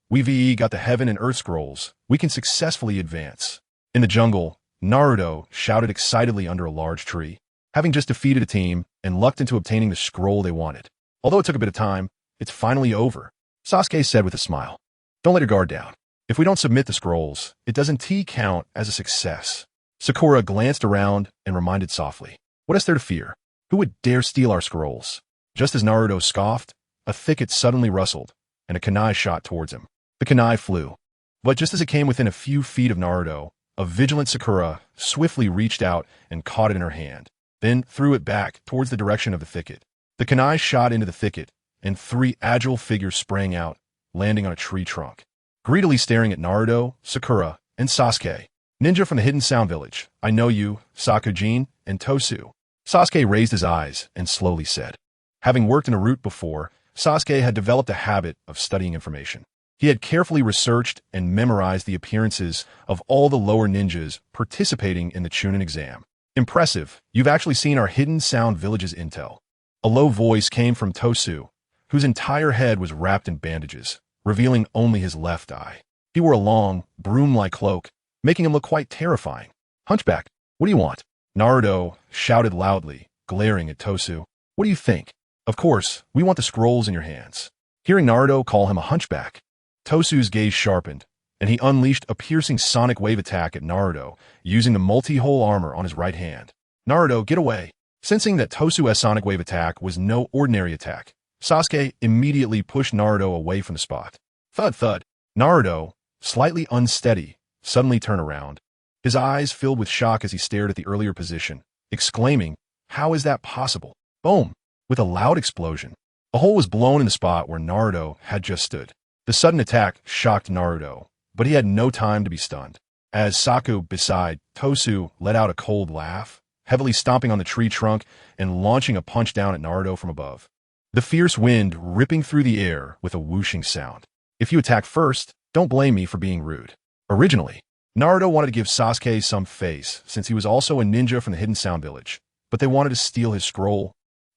We VE got the Heaven and Earth Scrolls. We can successfully advance. In the jungle, Naruto shouted excitedly under a large tree, having just defeated a team and lucked into obtaining the scroll they wanted. Although it took a bit of time, it's finally over, Sasuke said with a smile. Don't let your guard down. If we don't submit the scrolls, it doesn't count as a success. Sakura glanced around and reminded softly, what is there to fear? Who would dare steal our scrolls? Just as Naruto scoffed, a thicket suddenly rustled, and a kunai shot towards him. The kunai flew. But just as it came within a few feet of Naruto, a vigilant Sakura swiftly reached out and caught it in her hand, then threw it back towards the direction of the thicket. The kunai shot into the thicket, and 3 agile figures sprang out, landing on a tree trunk. Greedily staring at Naruto, Sakura, and Sasuke. Ninja from the Hidden Sound Village. I know you, Sakujin, and Tosu. Sasuke raised his eyes and slowly said. Having worked in a route before, Sasuke had developed a habit of studying information. He had carefully researched and memorized the appearances of all the lower ninjas participating in the Chunin exam. Impressive, you've actually seen our Hidden Sound Village's intel. A low voice came from Tosu, whose entire head was wrapped in bandages, revealing only his left eye. He wore a long, broom-like cloak, making him look quite terrifying. Hunchback, what do you want? Naruto shouted loudly, glaring at Tosu. What do you think? Of course, we want the scrolls in your hands. Hearing Naruto call him a hunchback, Tosu's gaze sharpened, and he unleashed a piercing sonic wave attack at Naruto, using the multi-hole armor on his right hand. Naruto, get away! Sensing that Tosu's sonic wave attack was no ordinary attack, Sasuke immediately pushed Naruto away from the spot. Thud thud. Naruto, slightly unsteady, suddenly turned around. His eyes filled with shock as he stared at the earlier position, exclaiming, how is that possible? Boom! With a loud explosion, a hole was blown in the spot where Naruto had just stood. The sudden attack shocked Naruto, but he had no time to be stunned. As Saku beside Tosu let out a cold laugh, heavily stomping on the tree trunk and launching a punch down at Naruto from above. The fierce wind ripping through the air with a whooshing sound. If you attack first, don't blame me for being rude. Originally, Naruto wanted to give Sasuke some face since he was also a ninja from the Hidden Sound Village, but they wanted to steal his scroll,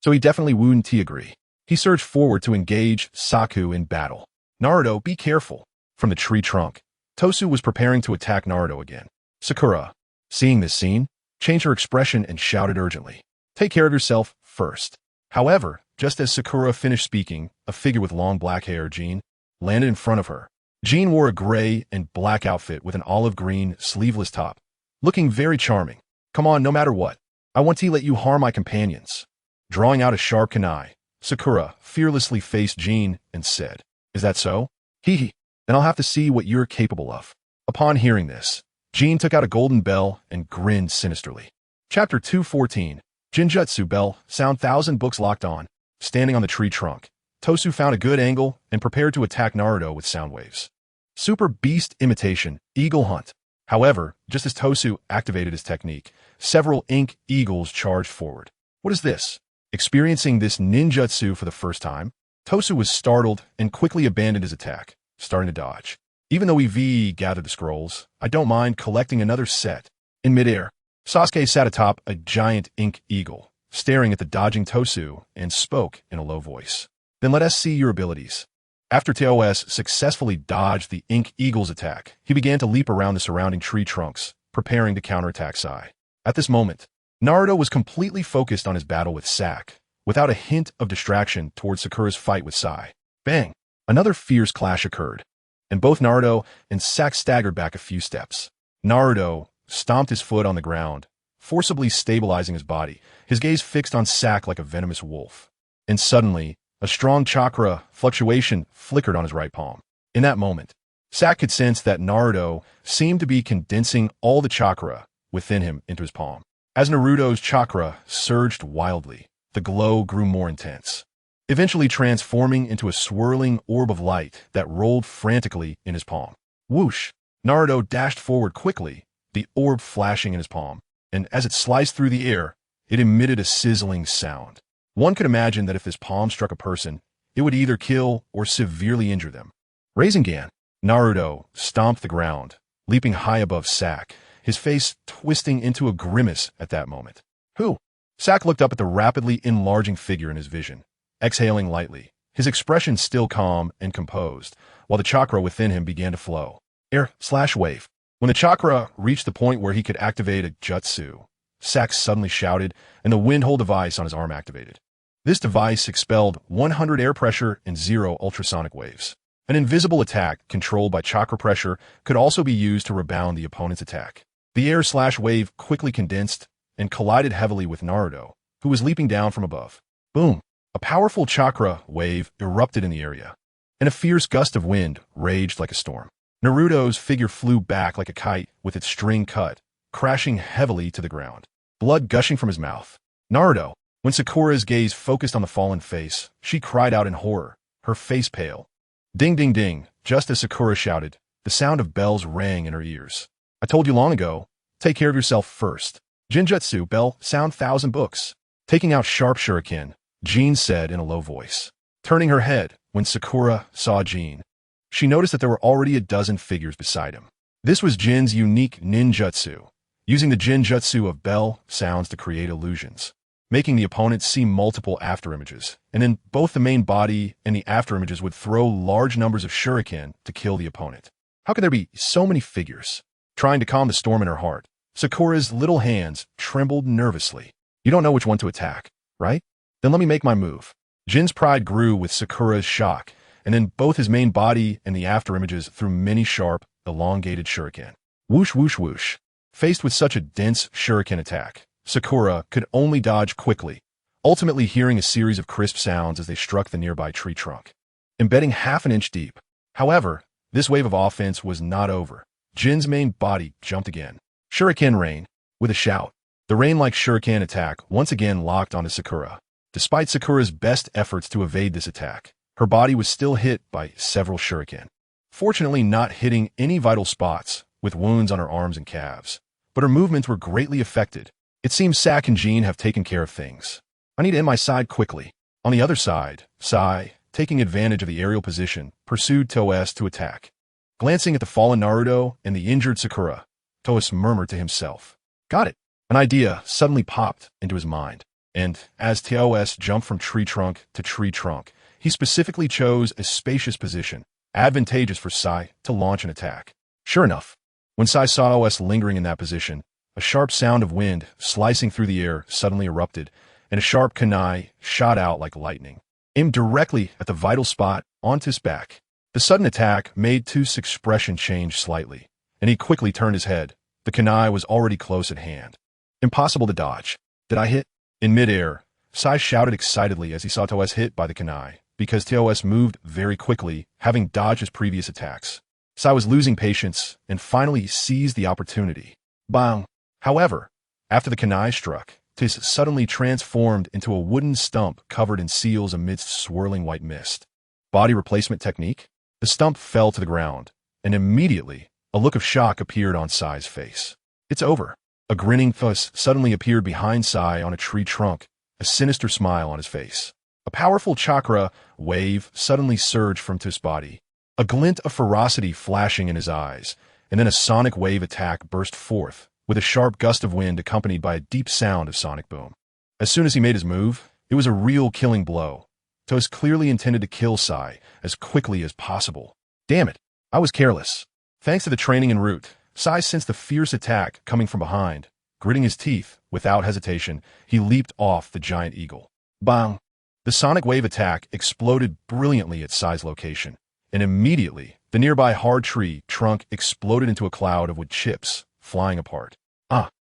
so he definitely wouldn't agree. He surged forward to engage Saku in battle. Naruto, be careful. From the tree trunk, Tosu was preparing to attack Naruto again. Sakura, seeing this scene, changed her expression and shouted urgently, take care of yourself first. However, just as Sakura finished speaking, a figure with long black hair, Jean, landed in front of her. Jean wore a gray and black outfit with an olive green, sleeveless top, looking very charming. Come on, no matter what. I want to let you harm my companions. Drawing out a sharp kunai, Sakura fearlessly faced Jean and said, is that so? Hee. Then I'll have to see what you're capable of. Upon hearing this, Jean took out a golden bell and grinned sinisterly. Chapter 214, Jinjutsu Bell, Sound 1000 books locked on. Standing on the tree trunk, Tosu found a good angle and prepared to attack Naruto with sound waves. Super Beast Imitation, Eagle Hunt. However, just as Tosu activated his technique, several ink eagles charged forward. What is this? Experiencing this ninjutsu for the first time, Tosu was startled and quickly abandoned his attack, starting to dodge. Even though we gathered the scrolls, I don't mind collecting another set. In midair, Sasuke sat atop a giant ink eagle, staring at the dodging Tosu, and spoke in a low voice. Then let us see your abilities. After TOS successfully dodged the ink eagle's attack, he began to leap around the surrounding tree trunks, preparing to counterattack Sai. At this moment, Naruto was completely focused on his battle with Sak, without a hint of distraction towards Sakura's fight with Sai. Bang! Another fierce clash occurred, and both Naruto and Sak staggered back a few steps. Naruto stomped his foot on the ground, forcibly stabilizing his body, his gaze fixed on Sak like a venomous wolf. And suddenly, a strong chakra fluctuation flickered on his right palm. In that moment, Sak could sense that Naruto seemed to be condensing all the chakra within him into his palm. As Naruto's chakra surged wildly, the glow grew more intense. eventually transforming into a swirling orb of light that rolled frantically in his palm. Whoosh! Naruto dashed forward quickly, the orb flashing in his palm, and as it sliced through the air, it emitted a sizzling sound. One could imagine that if this palm struck a person, it would either kill or severely injure them. Rasengan. Naruto stomped the ground, leaping high above Sak, his face twisting into a grimace at that moment. Who? Sak looked up at the rapidly enlarging figure in his vision, exhaling lightly, his expression still calm and composed, while the chakra within him began to flow. Air/wave. When the chakra reached the point where he could activate a jutsu, Sak suddenly shouted, and the wind-hole device on his arm activated. This device expelled 100 air pressure and 0 ultrasonic waves. An invisible attack controlled by chakra pressure could also be used to rebound the opponent's attack. The air/wave quickly condensed and collided heavily with Naruto, who was leaping down from above. Boom! A powerful chakra wave erupted in the area, and a fierce gust of wind raged like a storm. Naruto's figure flew back like a kite with its string cut, crashing heavily to the ground, blood gushing from his mouth. Naruto! When Sakura's gaze focused on the fallen face, she cried out in horror, her face pale. Ding ding ding, just as Sakura shouted, the sound of bells rang in her ears. I told you long ago, take care of yourself first. Jinjutsu, bell, sound 1,000 books. Taking out sharp shuriken, Jean said in a low voice. Turning her head, when Sakura saw Jean, she noticed that there were already a dozen figures beside him. This was Jin's unique ninjutsu, using the jinjutsu of bell sounds to create illusions, making the opponent see multiple afterimages, and then both the main body and the afterimages would throw large numbers of shuriken to kill the opponent. How could there be so many figures? Trying to calm the storm in her heart, Sakura's little hands trembled nervously. You don't know which one to attack, right? Then let me make my move. Jin's pride grew with Sakura's shock, and then both his main body and the afterimages threw many sharp, elongated shuriken. Whoosh whoosh whoosh. Faced with such a dense shuriken attack, Sakura could only dodge quickly, ultimately hearing a series of crisp sounds as they struck the nearby tree trunk, embedding half an inch deep. However, this wave of offense was not over. Jin's main body jumped again. Shuriken rain. With a shout, the rain-like shuriken attack once again locked onto Sakura. Despite Sakura's best efforts to evade this attack, her body was still hit by several shuriken. Fortunately not hitting any vital spots, with wounds on her arms and calves, but her movements were greatly affected. It seems Sak and Jean have taken care of things. I need to end my side quickly. On the other side, Sai, taking advantage of the aerial position, pursued Toes to attack. Glancing at the fallen Naruto and the injured Sakura, Toes murmured to himself. Got it. An idea suddenly popped into his mind, and as Toes jumped from tree trunk to tree trunk, he specifically chose a spacious position, advantageous for Sai to launch an attack. Sure enough, when Sai saw Toes lingering in that position, a sharp sound of wind slicing through the air suddenly erupted, and a sharp kunai shot out like lightning, aimed directly at the vital spot onto his back. The sudden attack made To's expression change slightly, and he quickly turned his head. The kunai was already close at hand. Impossible to dodge. Did I hit? In midair, Sai shouted excitedly as he saw Toes hit by the kunai, because Toes moved very quickly, having dodged his previous attacks. Sai was losing patience and finally seized the opportunity. Bang! However, after the kunai struck, Tis suddenly transformed into a wooden stump covered in seals amidst swirling white mist. Body replacement technique? The stump fell to the ground, and immediately a look of shock appeared on Sai's face. It's over. A grinning Thus suddenly appeared behind Sai on a tree trunk, a sinister smile on his face. A powerful chakra wave suddenly surged from Tis' body, a glint of ferocity flashing in his eyes, and then a sonic wave attack burst forth, with a sharp gust of wind accompanied by a deep sound of sonic boom. As soon as he made his move, it was a real killing blow. Tis clearly intended to kill Sai as quickly as possible. Damn it, I was careless. Thanks to the training en route, Sai sensed the fierce attack coming from behind. Gritting his teeth, without hesitation, he leaped off the giant eagle. Bang! The sonic wave attack exploded brilliantly at Sai's location, and immediately, the nearby hard tree trunk exploded into a cloud of wood chips, flying apart.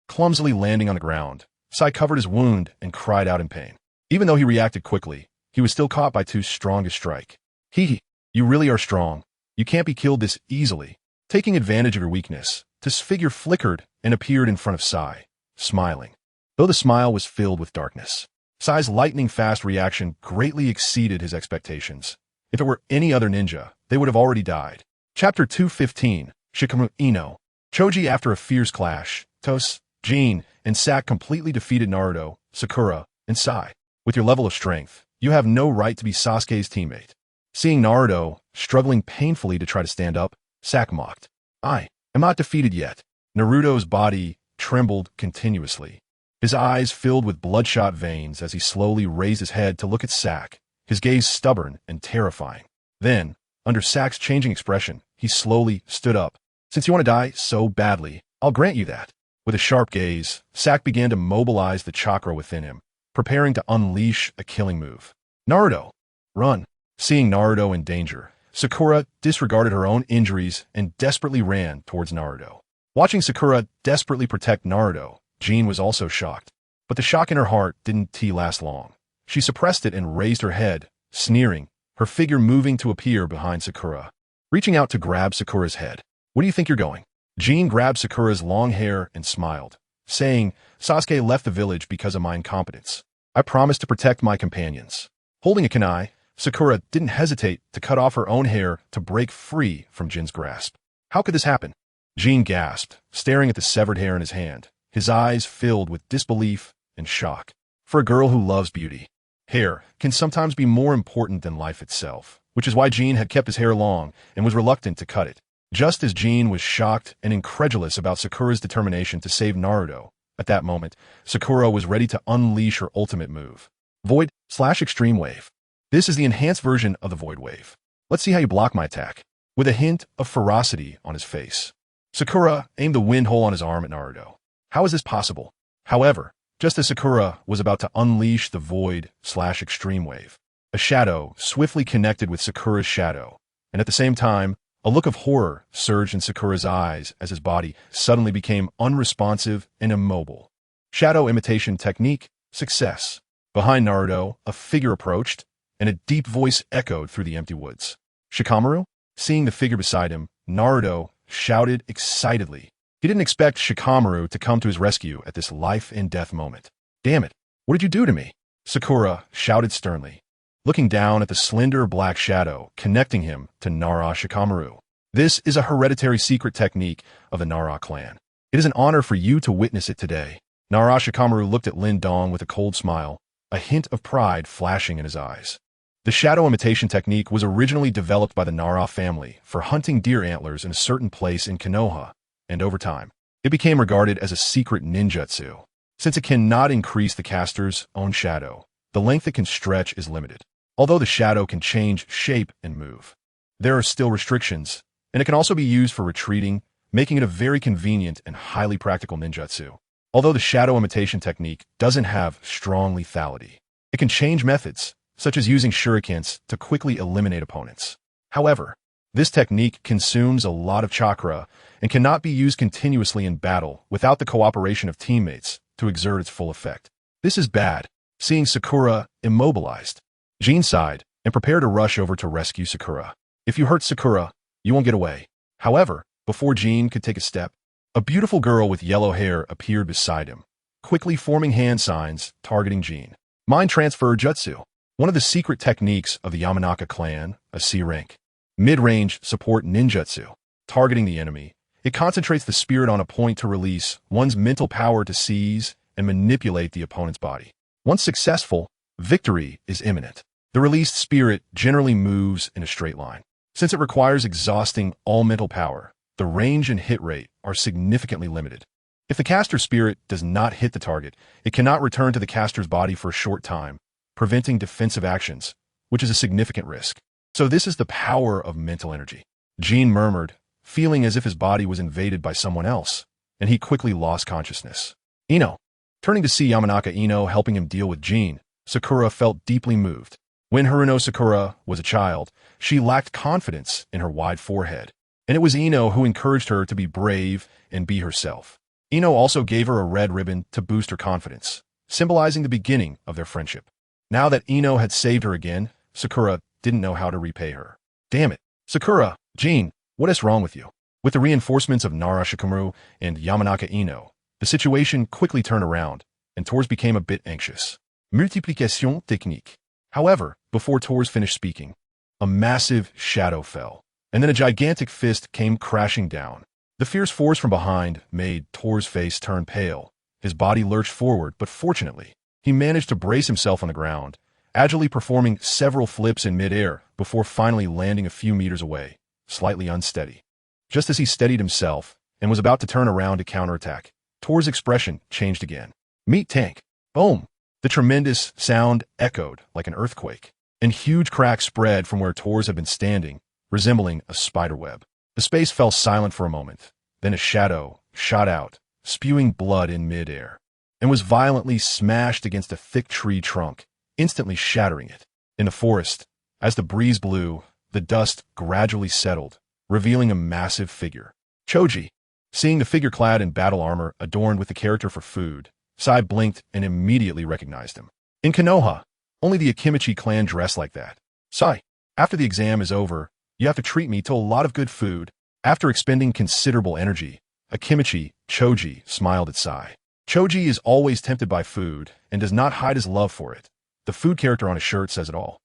Clumsily landing on the ground, Sai covered his wound and cried out in pain. Even though he reacted quickly, he was still caught by To's strongest strike. Hee, you really are strong. You can't be killed this easily. Taking advantage of your weakness, To's figure flickered and appeared in front of Sai, smiling, though the smile was filled with darkness. Sai's lightning-fast reaction greatly exceeded his expectations. If it were any other ninja, they would have already died. Chapter 215, Shikamaru Ino. Choji. After a fierce clash, Tos, Jin, and Sak completely defeated Naruto, Sakura, and Sai. With your level of strength, you have no right to be Sasuke's teammate. Seeing Naruto struggling painfully to try to stand up, Sak mocked. I am not defeated yet. Naruto's body trembled continuously. His eyes filled with bloodshot veins as he slowly raised his head to look at Sak, his gaze stubborn and terrifying. Then, under Sak's changing expression, he slowly stood up. Since you want to die so badly, I'll grant you that. With a sharp gaze, Sak began to mobilize the chakra within him, preparing to unleash a killing move. Naruto, run. Seeing Naruto in danger, Sakura disregarded her own injuries and desperately ran towards Naruto. Watching Sakura desperately protect Naruto, Jin was also shocked. But the shock in her heart didn't last long. She suppressed it and raised her head, sneering, her figure moving to appear behind Sakura. Reaching out to grab Sakura's head. Where do you think you're going? Jin grabbed Sakura's long hair and smiled, saying, Sasuke left the village because of my incompetence. I promised to protect my companions. Holding a kunai, Sakura didn't hesitate to cut off her own hair to break free from Jin's grasp. How could this happen? Jin gasped, staring at the severed hair in his hand, his eyes filled with disbelief and shock. For a girl who loves beauty, hair can sometimes be more important than life itself, which is why Jin had kept his hair long and was reluctant to cut it. Just as Jin was shocked and incredulous about Sakura's determination to save Naruto, at that moment, Sakura was ready to unleash her ultimate move. Void/Extreme Wave. This is the enhanced version of the Void Wave. Let's see how you block my attack. With a hint of ferocity on his face, Sakura aimed the wind hole on his arm at Naruto. How is this possible? However, just as Sakura was about to unleash the Void/Extreme Wave, a shadow swiftly connected with Sakura's shadow, and at the same time, a look of horror surged in Sakura's eyes as his body suddenly became unresponsive and immobile. Shadow imitation technique, success. Behind Naruto, a figure approached, and a deep voice echoed through the empty woods. Shikamaru? Seeing the figure beside him, Naruto shouted excitedly. He didn't expect Shikamaru to come to his rescue at this life-and-death moment. Damn it, what did you do to me? Sakura shouted sternly, looking down at the slender black shadow connecting him to Nara Shikamaru. This is a hereditary secret technique of the Nara clan. It is an honor for you to witness it today. Nara Shikamaru looked at Lin Dong with a cold smile, a hint of pride flashing in his eyes. The shadow imitation technique was originally developed by the Nara family for hunting deer antlers in a certain place in Konoha, and over time, it became regarded as a secret ninjutsu. Since it cannot increase the caster's own shadow, the length it can stretch is limited. Although the shadow can change shape and move, there are still restrictions, and it can also be used for retreating, making it a very convenient and highly practical ninjutsu. Although the shadow imitation technique doesn't have strong lethality, it can change methods, such as using shurikens to quickly eliminate opponents. However, this technique consumes a lot of chakra and cannot be used continuously in battle without the cooperation of teammates to exert its full effect. This is bad. Seeing Sakura immobilized, Jin sighed and prepared to rush over to rescue Sakura. If you hurt Sakura, you won't get away. However, before Jin could take a step, a beautiful girl with yellow hair appeared beside him, quickly forming hand signs targeting Jin. Mind Transfer Jutsu, one of the secret techniques of the Yamanaka clan, a C-rank. Mid-range support ninjutsu. Targeting the enemy, it concentrates the spirit on a point to release one's mental power to seize and manipulate the opponent's body. Once successful, victory is imminent. The released spirit generally moves in a straight line. Since it requires exhausting all mental power, the range and hit rate are significantly limited. If the caster spirit does not hit the target, it cannot return to the caster's body for a short time, preventing defensive actions, which is a significant risk. So this is the power of mental energy. Jin murmured, feeling as if his body was invaded by someone else, and he quickly lost consciousness. Ino. Turning to see Yamanaka Ino helping him deal with Jin, Sakura felt deeply moved. When Haruno Sakura was a child, she lacked confidence in her wide forehead, and it was Ino who encouraged her to be brave and be herself. Ino also gave her a red ribbon to boost her confidence, symbolizing the beginning of their friendship. Now that Ino had saved her again, Sakura didn't know how to repay her. Damn it. Sakura, Jin, what is wrong with you? With the reinforcements of Nara Shikamaru and Yamanaka Ino, the situation quickly turned around, and Tors became a bit anxious. Multiplication technique. However, before Tors finished speaking, a massive shadow fell, and then a gigantic fist came crashing down. The fierce force from behind made Tor's face turn pale. His body lurched forward, but fortunately, he managed to brace himself on the ground, agilely performing several flips in midair before finally landing a few meters away, slightly unsteady. Just as he steadied himself and was about to turn around to counterattack, Tor's expression changed again. Meat tank. Boom! The tremendous sound echoed like an earthquake, and huge cracks spread from where Tors had been standing, resembling a spiderweb. The space fell silent for a moment. Then a shadow shot out, spewing blood in midair, and was violently smashed against a thick tree trunk, instantly shattering it. In the forest, as the breeze blew, the dust gradually settled, revealing a massive figure. Choji. Seeing the figure clad in battle armor adorned with the character for food, Sai blinked and immediately recognized him. In Konoha, only the Akimichi clan dress like that. Sai, after the exam is over, you have to treat me to a lot of good food. After expending considerable energy, Akimichi, Choji, smiled at Sai. Choji is always tempted by food and does not hide his love for it. The food character on his shirt says it all.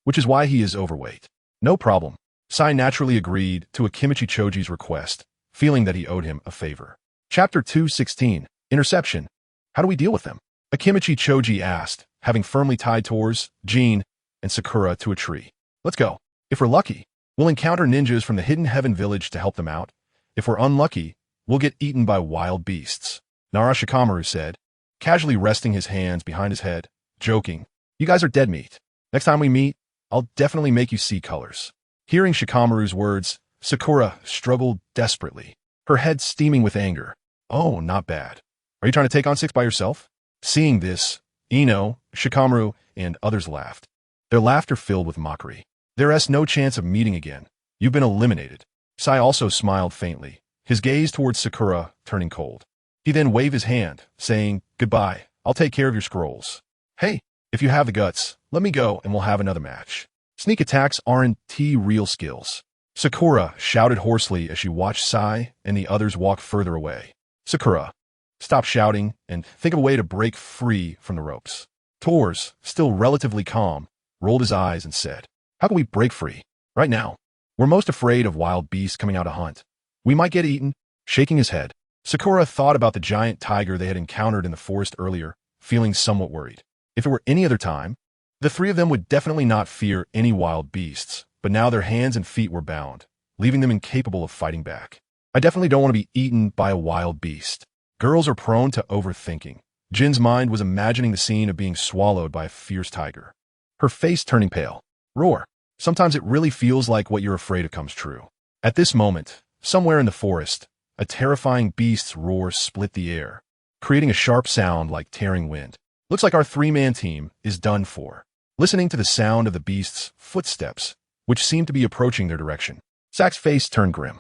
Which is why he is overweight. No problem. Sai naturally agreed to Akimichi Choji's request, feeling that he owed him a favor. Chapter 216. Interception. How do we deal with them? Akimichi Choji asked, having firmly tied Tors, Jin, and Sakura to a tree. Let's go. If we're lucky, we'll encounter ninjas from the Hidden Heaven village to help them out. If we're unlucky, we'll get eaten by wild beasts. Nara Shikamaru said, casually resting his hands behind his head, joking. You guys are dead meat. Next time we meet, I'll definitely make you see colors. Hearing Shikamaru's words, Sakura struggled desperately, her head steaming with anger. Oh, not bad. Are you trying to take on 6 by yourself? Seeing this, Ino, Shikamaru, and others laughed. Their laughter filled with mockery. There's no chance of meeting again. You've been eliminated. Sai also smiled faintly, his gaze towards Sakura turning cold. He then waved his hand, saying, goodbye, I'll take care of your scrolls. Hey, if you have the guts, let me go and we'll have another match. Sneak attacks aren't real skills. Sakura shouted hoarsely as she watched Sai and the others walk further away. Sakura, stop shouting and think of a way to break free from the ropes. Tors, still relatively calm, rolled his eyes and said, how can we break free? Right now, we're most afraid of wild beasts coming out to hunt. We might get eaten. Shaking his head, Sakura thought about the giant tiger they had encountered in the forest earlier, feeling somewhat worried. If it were any other time, the 3 of them would definitely not fear any wild beasts, but now their hands and feet were bound, leaving them incapable of fighting back. I definitely don't want to be eaten by a wild beast. Girls are prone to overthinking. Jin's mind was imagining the scene of being swallowed by a fierce tiger. Her face turning pale. Roar. Sometimes it really feels like what you're afraid of comes true. At this moment, somewhere in the forest, a terrifying beast's roar split the air, creating a sharp sound like tearing wind. Looks like our 3-man team is done for. Listening to the sound of the beast's footsteps, which seemed to be approaching their direction, Sak's face turned grim.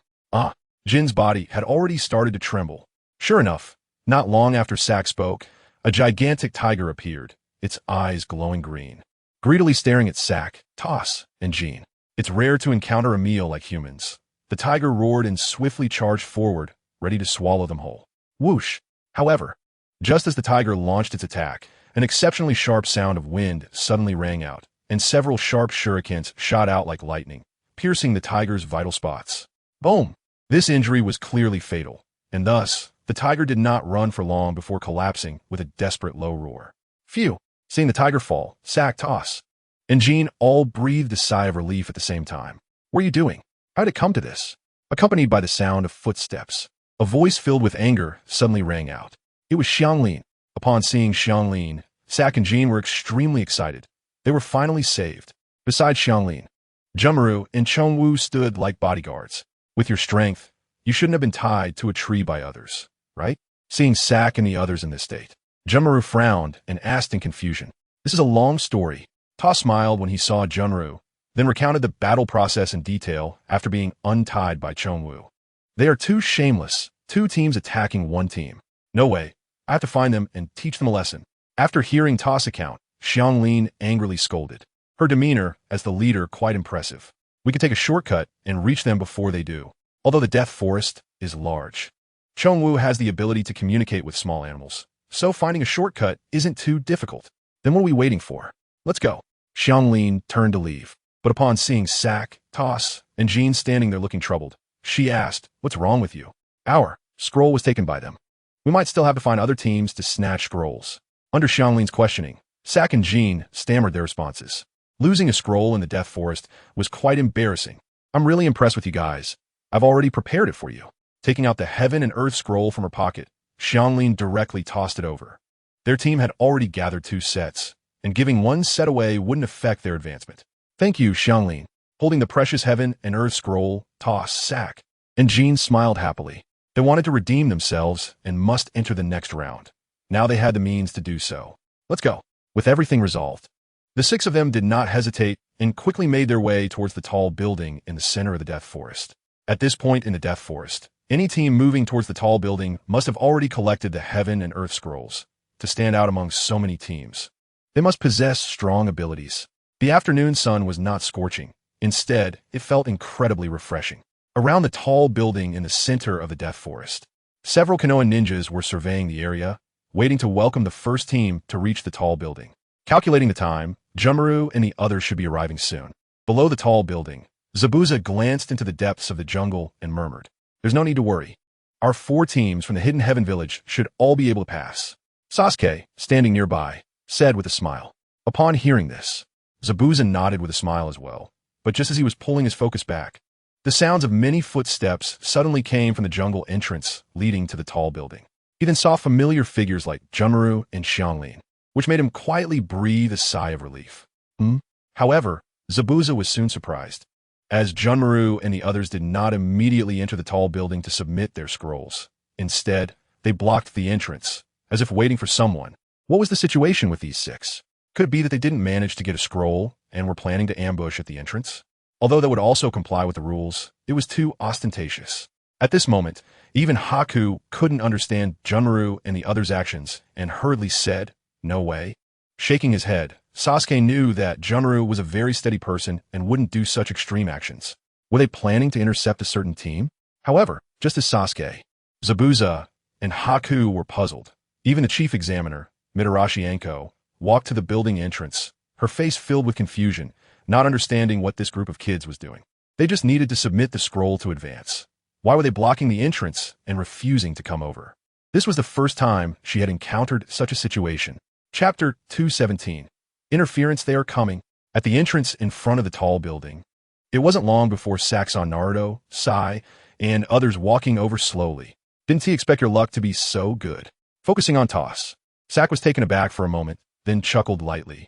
Jin's body had already started to tremble. Sure enough, not long after Sak spoke, a gigantic tiger appeared, its eyes glowing green, greedily staring at Sak, Toss, and Jin. It's rare to encounter a meal like humans. The tiger roared and swiftly charged forward, ready to swallow them whole. Whoosh! However, just as the tiger launched its attack, an exceptionally sharp sound of wind suddenly rang out, and several sharp shurikens shot out like lightning, piercing the tiger's vital spots. Boom! This injury was clearly fatal, and thus, the tiger did not run for long before collapsing with a desperate low roar. Phew! Seeing the tiger fall, Sak, Toss, and Jin all breathed a sigh of relief at the same time. What are you doing? How did it come to this? Accompanied by the sound of footsteps, a voice filled with anger suddenly rang out. It was Xianglin. Upon seeing Xianglin, Sak and Jin were extremely excited. They were finally saved. Besides Xianglin, Jumuru and Chongwu stood like bodyguards. With your strength, you shouldn't have been tied to a tree by others, right? Seeing Sak and the others in this state, Jumuru frowned and asked in confusion. This is a long story. Ta smiled when he saw Jumuru, then recounted the battle process in detail after being untied by Chongwu. They are too shameless, 2 teams attacking 1 team. No way. I have to find them and teach them a lesson. After hearing Ta's account, Xianglin angrily scolded. Her demeanor as the leader quite impressive. We could take a shortcut and reach them before they do. Although the Death Forest is large, Chongwu has the ability to communicate with small animals, so finding a shortcut isn't too difficult. Then what are we waiting for? Let's go. Xianglin turned to leave, but upon seeing Sak, Toss, and Jean standing there looking troubled, she asked, "What's wrong with you?" Our scroll was taken by them. We might still have to find other teams to snatch scrolls. Under Xianglin's questioning, Sak and Jean stammered their responses. Losing a scroll in the Death Forest was quite embarrassing. I'm really impressed with you guys. I've already prepared it for you. Taking out the Heaven and Earth scroll from her pocket, Xianglin directly tossed it over. Their team had already gathered 2 sets, and giving 1 set away wouldn't affect their advancement. Thank you, Xianglin. Holding the precious Heaven and Earth scroll, Toss, Sak, and Jean smiled happily. They wanted to redeem themselves and must enter the next round. Now they had the means to do so. Let's go. With everything resolved, the 6 of them did not hesitate and quickly made their way towards the tall building in the center of the Death Forest. At this point in the Death Forest, any team moving towards the tall building must have already collected the Heaven and Earth scrolls to stand out among so many teams. They must possess strong abilities. The afternoon sun was not scorching. Instead, it felt incredibly refreshing. Around the tall building in the center of the Death Forest, several Konoha ninjas were surveying the area, waiting to welcome the first team to reach the tall building. Calculating the time, Jumuru and the others should be arriving soon. Below the tall building, Zabuza glanced into the depths of the jungle and murmured, "There's no need to worry. Our 4 teams from the Hidden Heaven Village should all be able to pass." Sasuke, standing nearby, said with a smile. Upon hearing this, Zabuza nodded with a smile as well, but just as he was pulling his focus back, the sounds of many footsteps suddenly came from the jungle entrance leading to the tall building. He then saw familiar figures like Jumuru and Xianglin, which made him quietly breathe a sigh of relief. However, Zabuza was soon surprised, as Jumuru and the others did not immediately enter the tall building to submit their scrolls. Instead, they blocked the entrance, as if waiting for someone. What was the situation with these 6? Could it be that they didn't manage to get a scroll and were planning to ambush at the entrance? Although that would also comply with the rules, it was too ostentatious. At this moment, even Haku couldn't understand Jumuru and the others' actions and hurriedly said, "No way." Shaking his head, Sasuke knew that Jumuru was a very steady person and wouldn't do such extreme actions. Were they planning to intercept a certain team? However, just as Sasuke, Zabuza, and Haku were puzzled, even the chief examiner, Mitarashi Anko, walked to the building entrance, her face filled with confusion, not understanding what this group of kids was doing. They just needed to submit the scroll to advance. Why were they blocking the entrance and refusing to come over? This was the first time she had encountered such a situation. Chapter 217. Interference. They are coming. At the entrance in front of the tall building, it wasn't long before Sak saw Naruto, Sai, and others walking over slowly. Didn't he expect your luck to be so good? Focusing on Toss, Sak was taken aback for a moment, then chuckled lightly.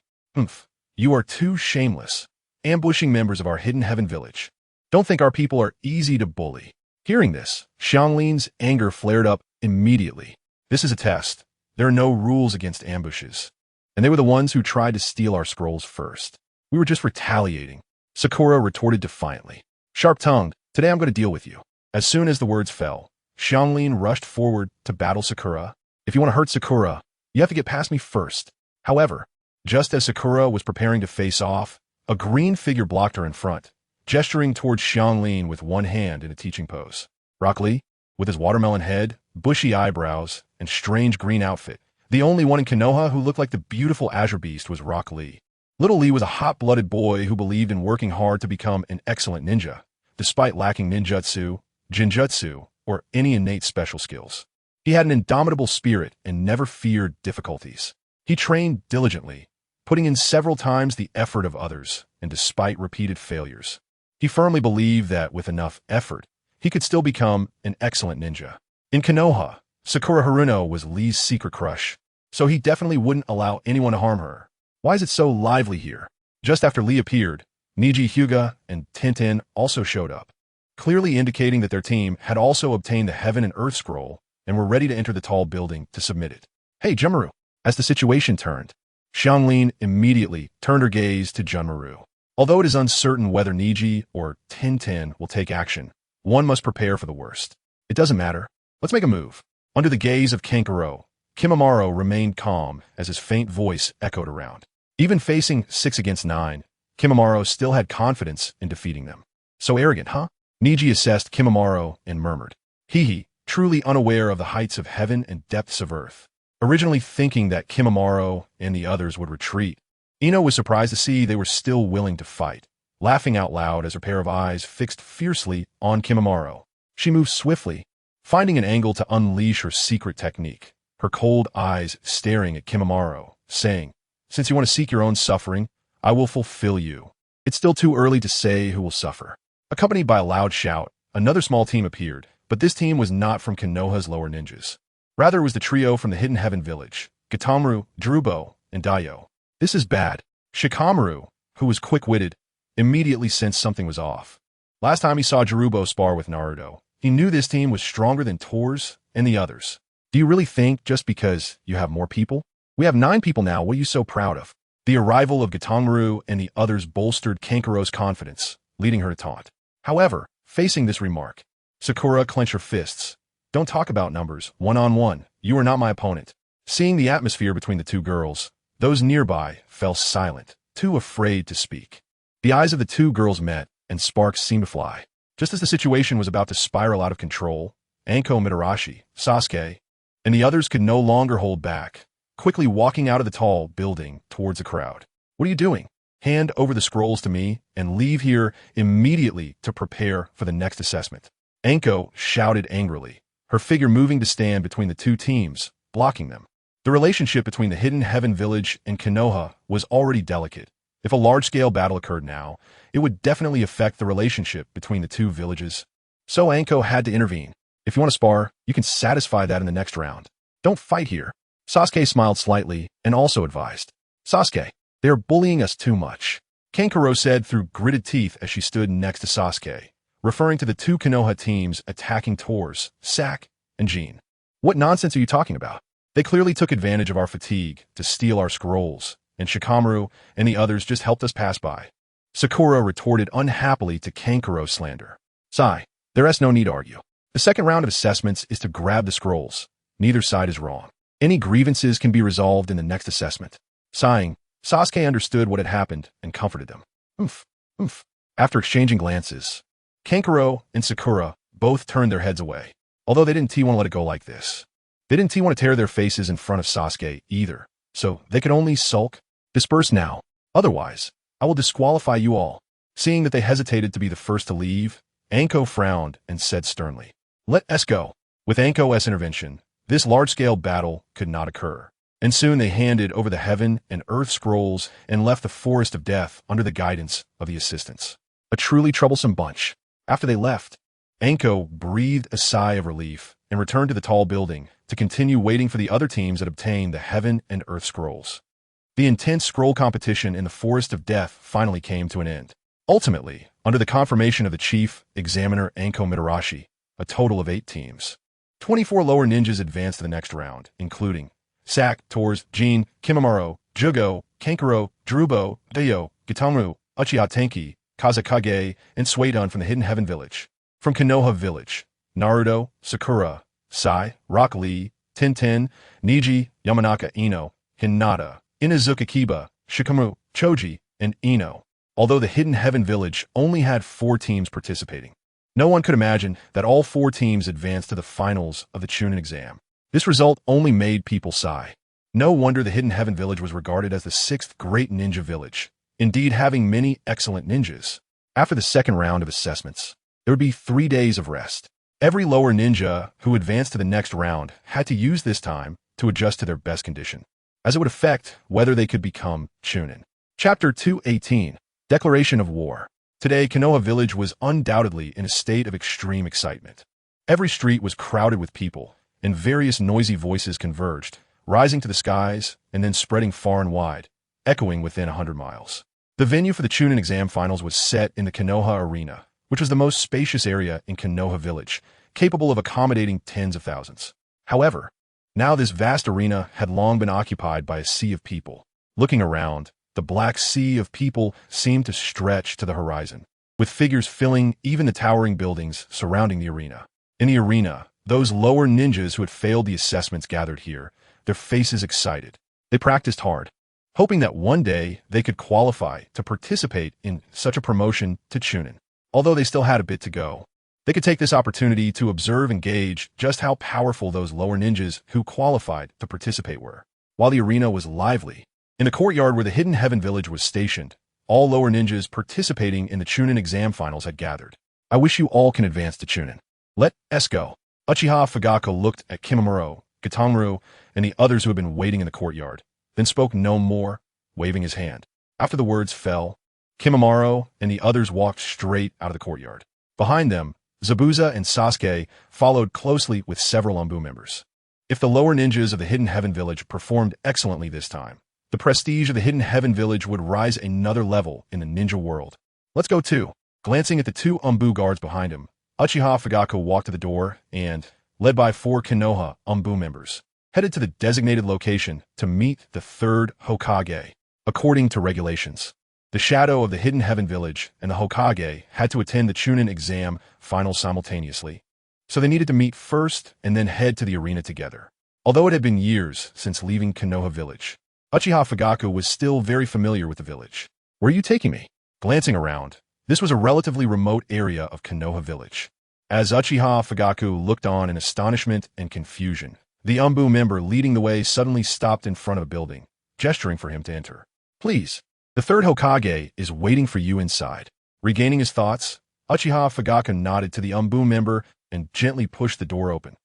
You are too shameless, ambushing members of our Hidden Heaven Village. Don't think our people are easy to bully." Hearing this, Xianglin's anger flared up immediately. This is a test. There are no rules against ambushes. And they were the ones who tried to steal our scrolls first. We were just retaliating. Sakura retorted defiantly. Sharp-tongued, today I'm going to deal with you. As soon as the words fell, Xianglin rushed forward to battle Sakura. If you want to hurt Sakura, you have to get past me first. However, just as Sakura was preparing to face off, a green figure blocked her in front, gesturing towards Xianglin with one hand in a teaching pose. Rock Lee, with his watermelon head, bushy eyebrows, and strange green outfit, the only one in Konoha who looked like the beautiful Azure Beast was Rock Lee. Little Lee was a hot-blooded boy who believed in working hard to become an excellent ninja, despite lacking ninjutsu, jinjutsu, or any innate special skills. He had an indomitable spirit and never feared difficulties. He trained diligently, putting in several times the effort of others, and despite repeated failures, he firmly believed that with enough effort, he could still become an excellent ninja. In Konoha, Sakura Haruno was Lee's secret crush, so he definitely wouldn't allow anyone to harm her. Why is it so lively here? Just after Lee appeared, Niji Hyuga and Tintin also showed up, clearly indicating that their team had also obtained the Heaven and Earth scroll and were ready to enter the tall building to submit it. Hey, Jumuru! As the situation turned, Xianglin immediately turned her gaze to Jumuru. Although it is uncertain whether Niji or Tintin will take action, one must prepare for the worst. It doesn't matter. Let's make a move. Under the gaze of Kankuro, Kimimaro remained calm as his faint voice echoed around. Even facing 6 against 9, Kimimaro still had confidence in defeating them. So arrogant, huh? Niji assessed Kimimaro and murmured, Hee, truly unaware of the heights of heaven and depths of earth. originally thinking that Kimimaro and the others would retreat. Ino was surprised to see they were still willing to fight, laughing out loud as her pair of eyes fixed fiercely on Kimimaro. She moved swiftly, finding an angle to unleash her secret technique, her cold eyes staring at Kimimaro, saying, "Since you want to seek your own suffering, I will fulfill you." It's still too early to say who will suffer. Accompanied by a loud shout, another small team appeared, but this team was not from Konoha's lower ninjas. Rather, it was the trio from the Hidden Heaven village, Gitamaru, Jirubo, and Daio. "This is bad." Shikamaru, who was quick-witted, immediately sensed something was off. Last time he saw Jirubo spar with Naruto, he knew this team was stronger than Tor's and the others. "Do you really think just because you have more people? We have 9 people now, what are you so proud of?" The arrival of Gitamaru and the others bolstered Kankuro's confidence, leading her to taunt. However, facing this remark, Sakura clenched her fists. "Don't talk about numbers, one-on-one, you are not my opponent." Seeing the atmosphere between the two girls, those nearby fell silent, too afraid to speak. The eyes of the two girls met, and sparks seemed to fly. Just as the situation was about to spiral out of control, Anko Mitarashi, Sasuke, and the others could no longer hold back, quickly walking out of the tall building towards the crowd. "What are you doing? Hand over the scrolls to me and leave here immediately to prepare for the next assessment." Anko shouted angrily, her figure moving to stand between the two teams, blocking them. The relationship between the Hidden Heaven village and Konoha was already delicate. If a large-scale battle occurred now, it would definitely affect the relationship between the two villages. So Anko had to intervene. "If you want to spar, you can satisfy that in the next round. Don't fight here." Sasuke smiled slightly and also advised, "Sasuke, they are bullying us too much," Kankuro said through gritted teeth as she stood next to Sasuke, referring to the two Konoha teams attacking Tor's, Sak, and Jin. "What nonsense are you talking about? They clearly took advantage of our fatigue to steal our scrolls, and Shikamaru and the others just helped us pass by." Sakura retorted unhappily to Kankuro's slander. "Sigh, there's no need to argue. The second round of assessments is to grab the scrolls. Neither side is wrong. Any grievances can be resolved in the next assessment." Sighing, Sasuke understood what had happened and comforted them. "Oomph, oomph." After exchanging glances, Kankuro and Sakura both turned their heads away, although they didn't want to let it go like this. They didn't want to tear their faces in front of Sasuke either, so they could only sulk. "Disperse now. Otherwise, I will disqualify you all." Seeing that they hesitated to be the first to leave, Anko frowned and said sternly, "Let us go." With Anko's intervention, this large-scale battle could not occur, and soon they handed over the Heaven and Earth scrolls and left the Forest of Death under the guidance of the assistants. A truly troublesome bunch. After they left, Anko breathed a sigh of relief and returned to the tall building to continue waiting for the other teams that obtained the Heaven and Earth scrolls. The intense scroll competition in the Forest of Death finally came to an end. Ultimately, under the confirmation of the chief examiner Anko Mitarashi, a total of 8 teams. 24 lower ninjas advanced to the next round, including Sak, Tor's, Jin, Kimimaro, Jugo, Kankuro, Jirubo, Daio, Gitamaru, Uchiha Tenki, Kazakage, and Suedun from the Hidden Heaven village. From Konoha village, Naruto, Sakura, Sai, Rock Lee, Tintin, Niji, Yamanaka Ino, Hinata, Inazuka Kiba, Shikamaru, Choji, and Ino. Although the Hidden Heaven village only had 4 teams participating, no one could imagine that all 4 teams advanced to the finals of the Chunin exam. This result only made people sigh. No wonder the Hidden Heaven village was regarded as the 6th great ninja village, indeed having many excellent ninjas. After the second round of assessments, there would be 3 days of rest. Every lower ninja who advanced to the next round had to use this time to adjust to their best condition, as it would affect whether they could become Chunin. Chapter 218, Declaration of War. Today, Konoha village was undoubtedly in a state of extreme excitement. Every street was crowded with people, and various noisy voices converged, rising to the skies and then spreading far and wide, echoing within 100 miles. The venue for the Chunin exam finals was set in the Konoha Arena, which was the most spacious area in Konoha village, capable of accommodating tens of thousands. However, now this vast arena had long been occupied by a sea of people. Looking around, the black sea of people seemed to stretch to the horizon, with figures filling even the towering buildings surrounding the arena. In the arena, those lower ninjas who had failed the assessments gathered here, their faces excited. They practiced hard, hoping that one day they could qualify to participate in such a promotion to Chunin. Although they still had a bit to go, They could take this opportunity to observe and gauge just how powerful those lower ninjas who qualified to participate were. While the arena was lively, in the courtyard where the Hidden Heaven Village was stationed, all lower ninjas participating in the Chunin exam finals had gathered. I wish you all can advance to Chunin. Let's go. Uchiha Fugaku looked at Kimamaro, Gitanru, and the others who had been waiting in the courtyard, then spoke no more, waving his hand. After the words fell, Kimamaro and the others walked straight out of the courtyard. Behind them, Zabuza and Sasuke followed closely with several Umbu members. If the lower ninjas of the Hidden Heaven Village performed excellently this time, the prestige of the Hidden Heaven Village would rise another level in the ninja world. Let's go too. Glancing at the two Umbu guards behind him, Uchiha Fugaku walked to the door and, led by 4 Konoha Umbu members, headed to the designated location to meet the third Hokage. According to regulations, the shadow of the Hidden Heaven Village and the Hokage had to attend the Chunin exam finals simultaneously, so they needed to meet first and then head to the arena together. Although it had been years since leaving Konoha Village, Uchiha Fugaku was still very familiar with the village. Where are you taking me? Glancing around, this was a relatively remote area of Konoha Village. As Uchiha Fugaku looked on in astonishment and confusion, the Umbu member leading the way suddenly stopped in front of a building, gesturing for him to enter. Please. The third Hokage is waiting for you inside. Regaining his thoughts, Uchiha Fugaku nodded to the Umbu member and gently pushed the door open.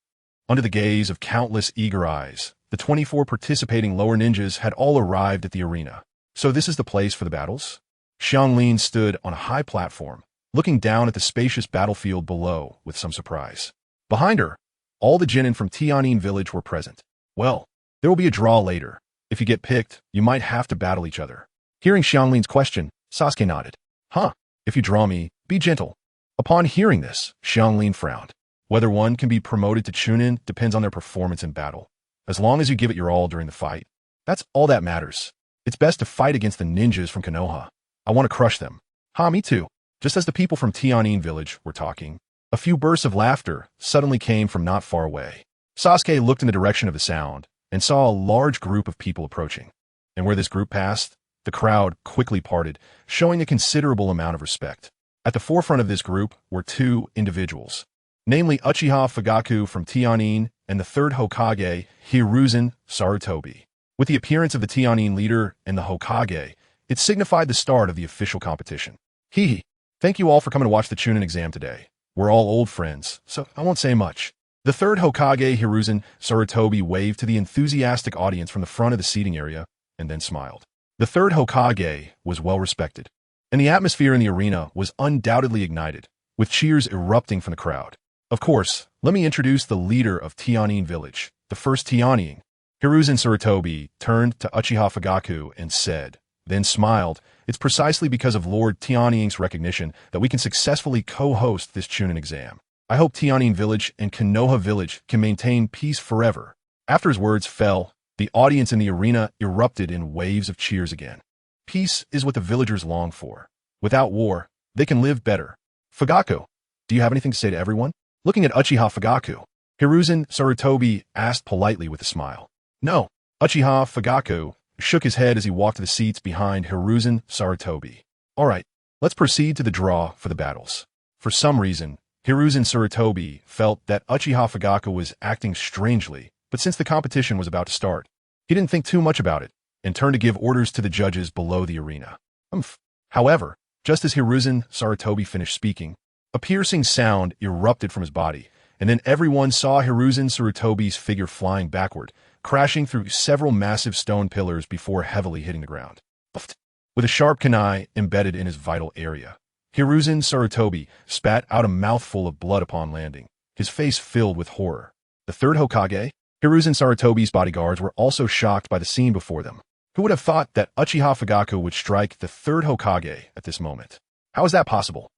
Under the gaze of countless eager eyes, the 24 participating lower ninjas had all arrived at the arena. So this is the place for the battles? Xianglin stood on a high platform, looking down at the spacious battlefield below with some surprise. Behind her, all the genin from Tianyin Village were present. Well, there will be a draw later. If you get picked, you might have to battle each other. Hearing Xianglin's question, Sasuke nodded. Huh, if you draw me, be gentle. Upon hearing this, Xianglin frowned. Whether one can be promoted to Chunin depends on their performance in battle. As long as you give it your all during the fight, that's all that matters. It's best to fight against the ninjas from Konoha. I want to crush them. Ha, me too. Just as the people from Tianyin Village were talking, a few bursts of laughter suddenly came from not far away. Sasuke looked in the direction of the sound and saw a large group of people approaching. And where this group passed, the crowd quickly parted, showing a considerable amount of respect. At the forefront of this group were 2 individuals, namely Uchiha Fugaku from Tianyin and the third Hokage, Hiruzen Sarutobi. With the appearance of the Tianyin leader and the Hokage, it signified the start of the official competition. Hee. Thank you all for coming to watch the Chunin exam today. We're all old friends, so I won't say much. The third Hokage, Hiruzen Sarutobi, waved to the enthusiastic audience from the front of the seating area and then smiled. The third Hokage was well respected, and the atmosphere in the arena was undoubtedly ignited, with cheers erupting from the crowd. Of course, let me introduce the leader of Tianyin Village, the first Tianyin. Hiruzen Sarutobi turned to Uchiha Fugaku and said, then smiled, it's precisely because of Lord Tianyin's recognition that we can successfully co-host this Chunin exam. I hope Tianyin Village and Konoha Village can maintain peace forever. After his words fell, the audience in the arena erupted in waves of cheers again. Peace is what the villagers long for. Without war, they can live better. Fugaku, do you have anything to say to everyone? Looking at Uchiha Fugaku, Hiruzen Sarutobi asked politely with a smile. No. Uchiha Fugaku shook his head as he walked to the seats behind Hiruzen Sarutobi. All right, let's proceed to the draw for the battles. For some reason, Hiruzen Sarutobi felt that Uchiha Fugaku was acting strangely, but since the competition was about to start, he didn't think too much about it and turned to give orders to the judges below the arena. However, just as Hiruzen Sarutobi finished speaking, a piercing sound erupted from his body, and then everyone saw Hiruzen Sarutobi's figure flying backward, crashing through several massive stone pillars before heavily hitting the ground. With a sharp kunai embedded in his vital area, Hiruzen Sarutobi spat out a mouthful of blood upon landing, his face filled with horror. The third Hokage, Hiruzen Sarutobi's bodyguards, were also shocked by the scene before them. Who would have thought that Uchiha Fugaku would strike the third Hokage at this moment? How is that possible?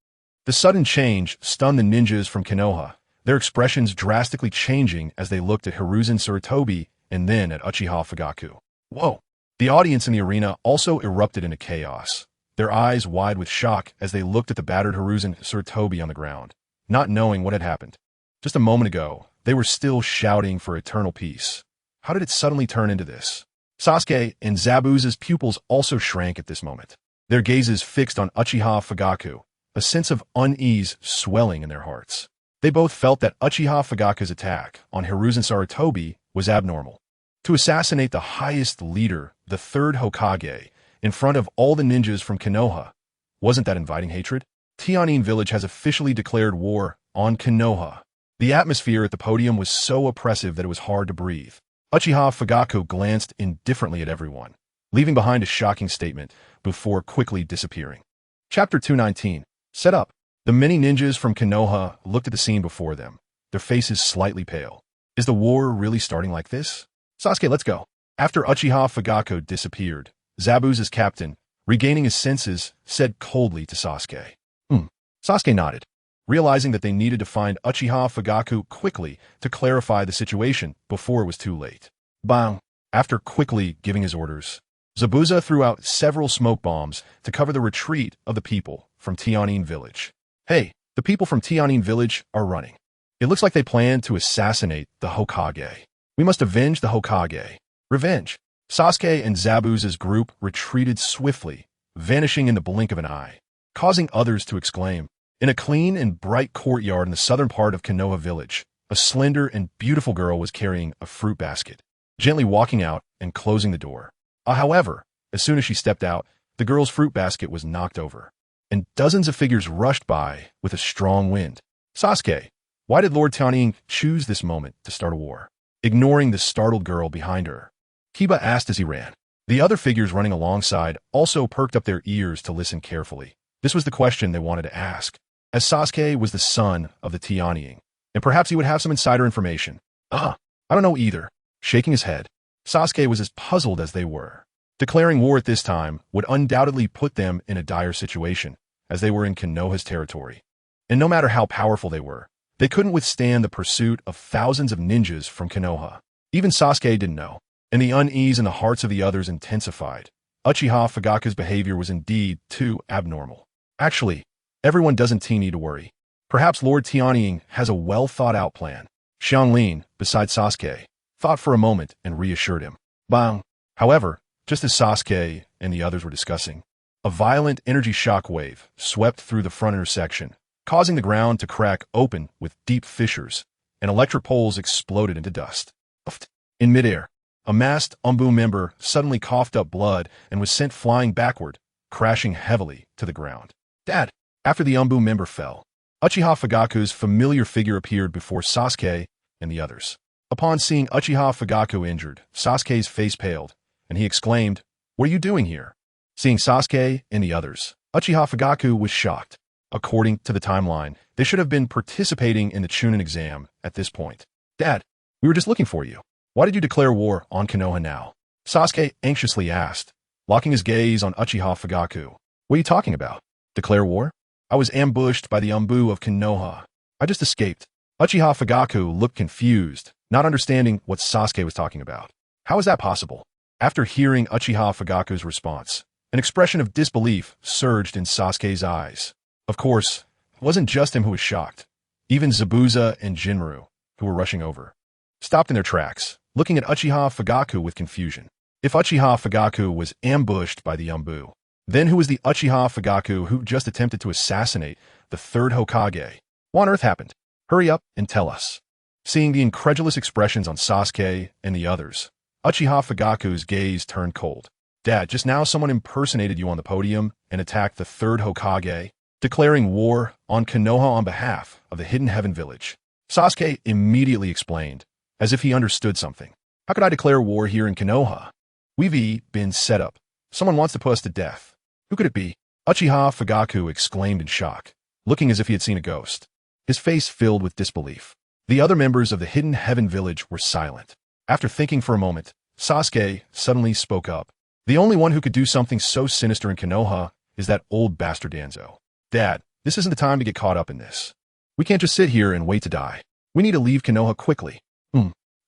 The sudden change stunned the ninjas from Konoha, their expressions drastically changing as they looked at Hiruzen Sarutobi and then at Uchiha Fugaku. Whoa! The audience in the arena also erupted into chaos, their eyes wide with shock as they looked at the battered Hiruzen Sarutobi on the ground, not knowing what had happened. Just a moment ago, they were still shouting for eternal peace. How did it suddenly turn into this? Sasuke and Zabuza's pupils also shrank at this moment, their gazes fixed on Uchiha Fugaku, a sense of unease swelling in their hearts. They both felt that Uchiha Fugaku's attack on Hiruzen Sarutobi was abnormal. To assassinate the highest leader, the third Hokage, in front of all the ninjas from Konoha, wasn't that inviting hatred? Tianjin village has officially declared war on Konoha. The atmosphere at the podium was so oppressive that it was hard to breathe. Uchiha Fugaku glanced indifferently at everyone, leaving behind a shocking statement before quickly disappearing. Chapter 219. Set up. The many ninjas from Konoha looked at the scene before them, their faces slightly pale. Is the war really starting like this? Sasuke, let's go. After Uchiha Fugaku disappeared, Zabuza's captain, regaining his senses, said coldly to Sasuke. Sasuke nodded, realizing that they needed to find Uchiha Fugaku quickly to clarify the situation before it was too late. Bang! After quickly giving his orders, Zabuza threw out several smoke bombs to cover the retreat of the people from Tianjin village. Hey, the people from Tianjin village are running. It looks like they plan to assassinate the Hokage. We must avenge the Hokage. Revenge. Sasuke and Zabuza's group retreated swiftly, vanishing in the blink of an eye, causing others to exclaim. In a clean and bright courtyard in the southern part of Konoha village, a slender and beautiful girl was carrying a fruit basket, gently walking out and closing the door. However, as soon as she stepped out, the girl's fruit basket was knocked over, and dozens of figures rushed by with a strong wind. Sasuke, why did Lord Tianjin choose this moment to start a war? Ignoring the startled girl behind her, Kiba asked as he ran. The other figures running alongside also perked up their ears to listen carefully. This was the question they wanted to ask, as Sasuke was the son of the Tianjin, and perhaps he would have some insider information. I don't know either. Shaking his head, Sasuke was as puzzled as they were. Declaring war at this time would undoubtedly put them in a dire situation, as they were in Konoha's territory. And no matter how powerful they were, they couldn't withstand the pursuit of thousands of ninjas from Konoha. Even Sasuke didn't know, and the unease in the hearts of the others intensified. Uchiha Fugaku's behavior was indeed too abnormal. Actually, everyone doesn't need to worry. Perhaps Lord Tianjin has a well-thought-out plan. Xianglin, beside Sasuke, thought for a moment and reassured him. Bang! However, just as Sasuke and the others were discussing, a violent energy shock wave swept through the front intersection, causing the ground to crack open with deep fissures, and electric poles exploded into dust. In midair, a masked Umbu member suddenly coughed up blood and was sent flying backward, crashing heavily to the ground. Dad! After the Umbu member fell, Uchiha Fugaku's familiar figure appeared before Sasuke and the others. Upon seeing Uchiha Fugaku injured, Sasuke's face paled, and he exclaimed, "What are you doing here?" Seeing Sasuke and the others, Uchiha Fugaku was shocked. According to the timeline, they should have been participating in the Chunin exam at this point. Dad, we were just looking for you. Why did you declare war on Konoha now? Sasuke anxiously asked, locking his gaze on Uchiha Fugaku. What are you talking about? Declare war? I was ambushed by the Umbu of Konoha. I just escaped. Uchiha Fugaku looked confused, not understanding what Sasuke was talking about. How is that possible? After hearing Uchiha Fugaku's response, an expression of disbelief surged in Sasuke's eyes. Of course, it wasn't just him who was shocked. Even Zabuza and Jinru, who were rushing over, stopped in their tracks, looking at Uchiha Fugaku with confusion. If Uchiha Fugaku was ambushed by the Umbu, then who was the Uchiha Fugaku who just attempted to assassinate the third Hokage? What on earth happened? Hurry up and tell us. Seeing the incredulous expressions on Sasuke and the others, Uchiha Fugaku's gaze turned cold. Dad, just now someone impersonated you on the podium and attacked the third Hokage, declaring war on Konoha on behalf of the Hidden Heaven village. Sasuke immediately explained, as if he understood something. How could I declare war here in Konoha? We've been set up. Someone wants to put us to death. Who could it be? Uchiha Fugaku exclaimed in shock, looking as if he had seen a ghost. His face filled with disbelief. The other members of the Hidden Heaven village were silent. After thinking for a moment, Sasuke suddenly spoke up. The only one who could do something so sinister in Konoha is that old bastard Danzo. Dad, this isn't the time to get caught up in this. We can't just sit here and wait to die. We need to leave Konoha quickly.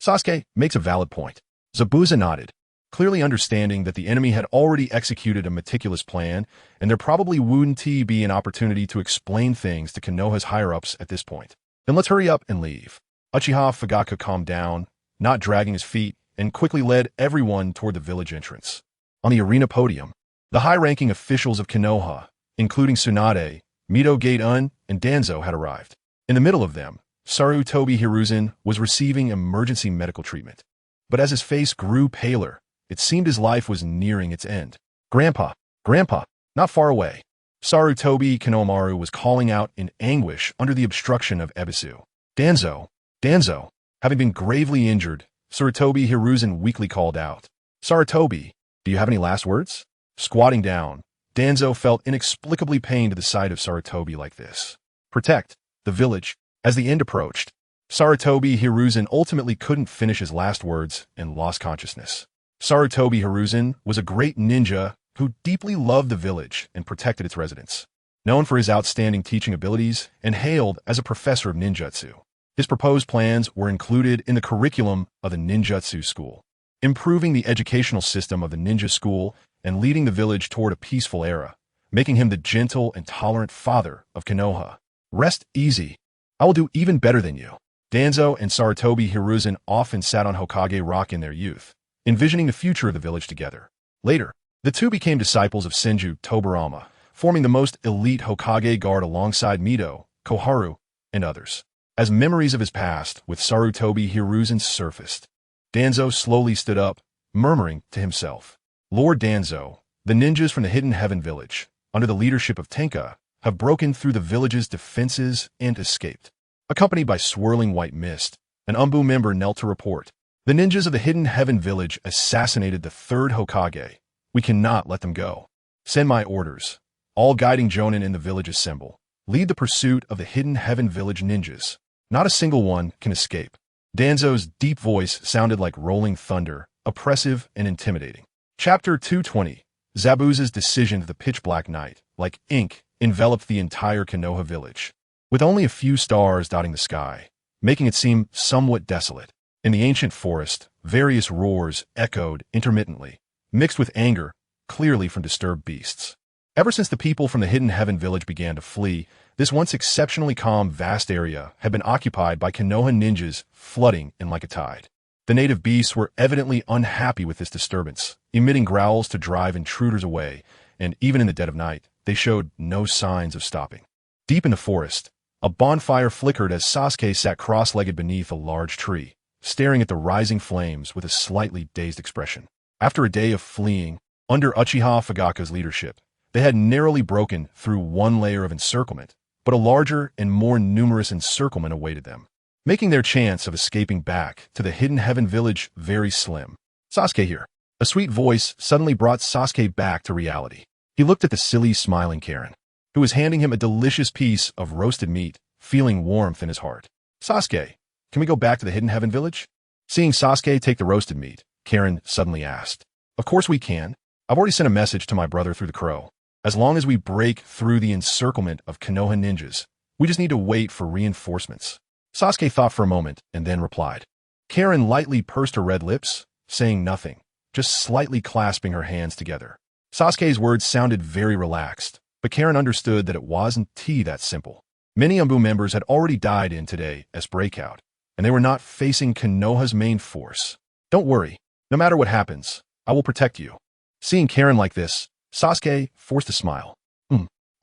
Sasuke makes a valid point. Zabuza nodded, clearly understanding that the enemy had already executed a meticulous plan, and there probably wouldn't be an opportunity to explain things to Konoha's higher-ups at this point. Then let's hurry up and leave. Uchiha Fugaku calmed down, not dragging his feet, and quickly led everyone toward the village entrance. On the arena podium, the high-ranking officials of Konoha, including Tsunade, Mito Gate-un and Danzo had arrived. In the middle of them, Sarutobi Hiruzen was receiving emergency medical treatment. But as his face grew paler, it seemed his life was nearing its end. Grandpa, Grandpa, not far away. Sarutobi Kanomaru was calling out in anguish under the obstruction of Ebisu. Danzo, Danzo, having been gravely injured, Sarutobi Hiruzen weakly called out. Sarutobi, do you have any last words? Squatting down, Danzo felt inexplicably pained to the sight of Sarutobi like this. Protect the village. As the end approached, Sarutobi Hiruzen ultimately couldn't finish his last words and lost consciousness. Sarutobi Hiruzen was a great ninja who deeply loved the village and protected its residents. Known for his outstanding teaching abilities and hailed as a professor of ninjutsu, his proposed plans were included in the curriculum of the ninjutsu school, improving the educational system of the ninja school and leading the village toward a peaceful era, making him the gentle and tolerant father of Konoha. Rest easy. I will do even better than you. Danzo and Sarutobi Hiruzen often sat on Hokage Rock in their youth, envisioning the future of the village together. Later, the two became disciples of Senju Tobirama, forming the most elite Hokage guard alongside Mito, Koharu, and others. As memories of his past with Sarutobi Hiruzen surfaced, Danzo slowly stood up, murmuring to himself. Lord Danzo, the ninjas from the Hidden Heaven village, under the leadership of Tenka, have broken through the village's defenses and escaped. Accompanied by swirling white mist, an Umbu member knelt to report. The ninjas of the Hidden Heaven village assassinated the third Hokage. We cannot let them go. Send my orders. All guiding Jonin in the village assemble. Lead the pursuit of the Hidden Heaven village ninjas. Not a single one can escape. Danzo's deep voice sounded like rolling thunder, oppressive and intimidating. Chapter 220. Zabuza's decision to the pitch-black night, like ink, enveloped the entire Konoha village, with only a few stars dotting the sky, making it seem somewhat desolate. In the ancient forest, various roars echoed intermittently, mixed with anger, clearly from disturbed beasts. Ever since the people from the Hidden Heaven village began to flee, this once exceptionally calm, vast area had been occupied by Konoha ninjas flooding in like a tide. The native beasts were evidently unhappy with this disturbance, emitting growls to drive intruders away, and even in the dead of night, they showed no signs of stopping. Deep in the forest, a bonfire flickered as Sasuke sat cross-legged beneath a large tree, staring at the rising flames with a slightly dazed expression. After a day of fleeing, under Uchiha Fugaka's leadership, they had narrowly broken through one layer of encirclement, but a larger and more numerous encirclement awaited them, making their chance of escaping back to the Hidden Heaven village very slim. Sasuke here. A sweet voice suddenly brought Sasuke back to reality. He looked at the silly, smiling Karen, who was handing him a delicious piece of roasted meat, feeling warmth in his heart. Sasuke, can we go back to the Hidden Heaven village? Seeing Sasuke take the roasted meat, Karen suddenly asked. Of course we can. I've already sent a message to my brother through the crow. As long as we break through the encirclement of Konoha ninjas, we just need to wait for reinforcements. Sasuke thought for a moment and then replied. Karen lightly pursed her red lips, saying nothing, just slightly clasping her hands together. Sasuke's words sounded very relaxed, but Karen understood that it wasn't that simple. Many Umbu members had already died in today as breakout, and they were not facing Konoha's main force. Don't worry, no matter what happens, I will protect you. Seeing Karen like this, Sasuke forced a smile.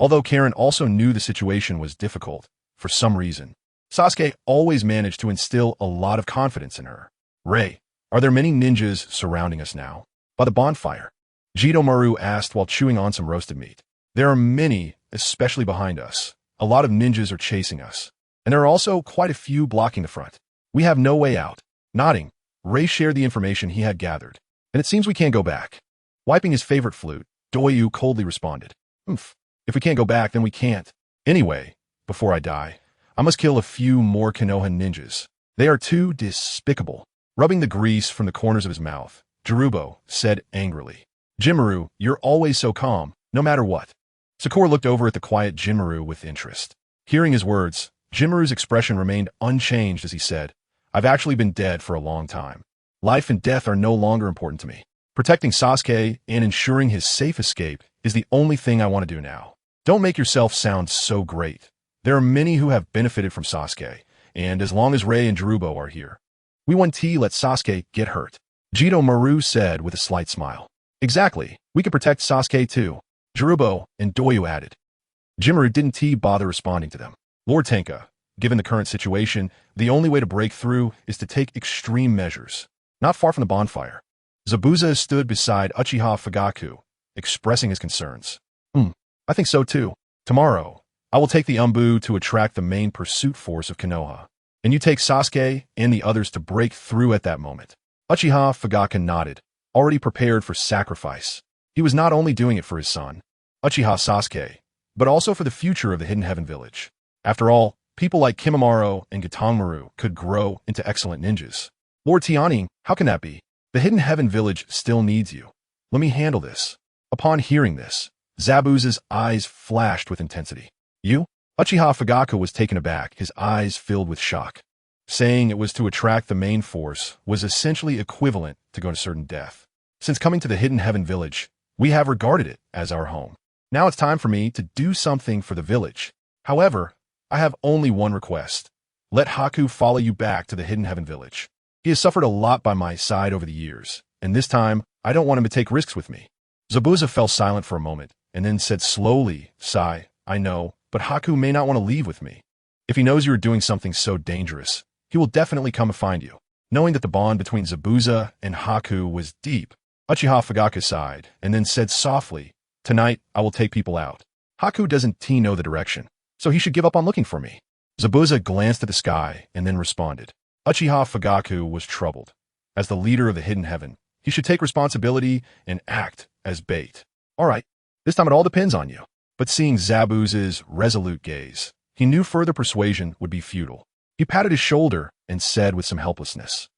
Although Karen also knew the situation was difficult, for some reason, Sasuke always managed to instill a lot of confidence in her. Rei, are there many ninjas surrounding us now? By the bonfire? Jitomaru asked while chewing on some roasted meat. There are many, especially behind us. A lot of ninjas are chasing us, and there are also quite a few blocking the front. We have no way out. Nodding, Rei shared the information he had gathered, and it seems we can't go back. Wiping his favorite flute, Doyu coldly responded. If we can't go back, then we can't. Anyway, before I die, I must kill a few more Konoha ninjas. They are too despicable. Rubbing the grease from the corners of his mouth, Jirubo said angrily. Jimaru, you're always so calm, no matter what. Sakura looked over at the quiet Jimaru with interest. Hearing his words, Jimaru's expression remained unchanged as he said, I've actually been dead for a long time. Life and death are no longer important to me. Protecting Sasuke and ensuring his safe escape is the only thing I want to do now. Don't make yourself sound so great. There are many who have benefited from Sasuke, and as long as Rei and Jirubo are here, we won't let Sasuke get hurt. Jitomaru said with a slight smile. Exactly, we can protect Sasuke too. Jirubo and Doyu added. Jimuru didn't bother responding to them. Lord Tenka, given the current situation, the only way to break through is to take extreme measures. Not far from the bonfire, Zabuza stood beside Uchiha Fugaku, expressing his concerns. I think so too. Tomorrow, I will take the Umbu to attract the main pursuit force of Konoha, and you take Sasuke and the others to break through at that moment. Uchiha Fugaku nodded, already prepared for sacrifice. He was not only doing it for his son, Uchiha Sasuke, but also for the future of the Hidden Heaven Village. After all, people like Kimimaro and Gatonmaru could grow into excellent ninjas. Lord Tianning, how can that be? The Hidden Heaven Village still needs you. Let me handle this. Upon hearing this, Zabuza's eyes flashed with intensity. You? Uchiha Fugaku was taken aback, his eyes filled with shock. Saying it was to attract the main force was essentially equivalent to going to certain death. Since coming to the Hidden Heaven Village, we have regarded it as our home. Now it's time for me to do something for the village. However, I have only one request. Let Haku follow you back to the Hidden Heaven Village. He has suffered a lot by my side over the years, and this time, I don't want him to take risks with me. Zabuza fell silent for a moment, and then said slowly, Sai, I know, but Haku may not want to leave with me. If he knows you are doing something so dangerous, he will definitely come and find you. Knowing that the bond between Zabuza and Haku was deep, Uchiha Fugaku sighed, and then said softly, Tonight, I will take people out. Haku doesn't know the direction, so he should give up on looking for me. Zabuza glanced at the sky and then responded. Uchiha Fugaku was troubled. As the leader of the Hidden Heaven, he should take responsibility and act as bait. All right, this time it all depends on you. But seeing Zabuza's resolute gaze, he knew further persuasion would be futile. He patted his shoulder and said with some helplessness.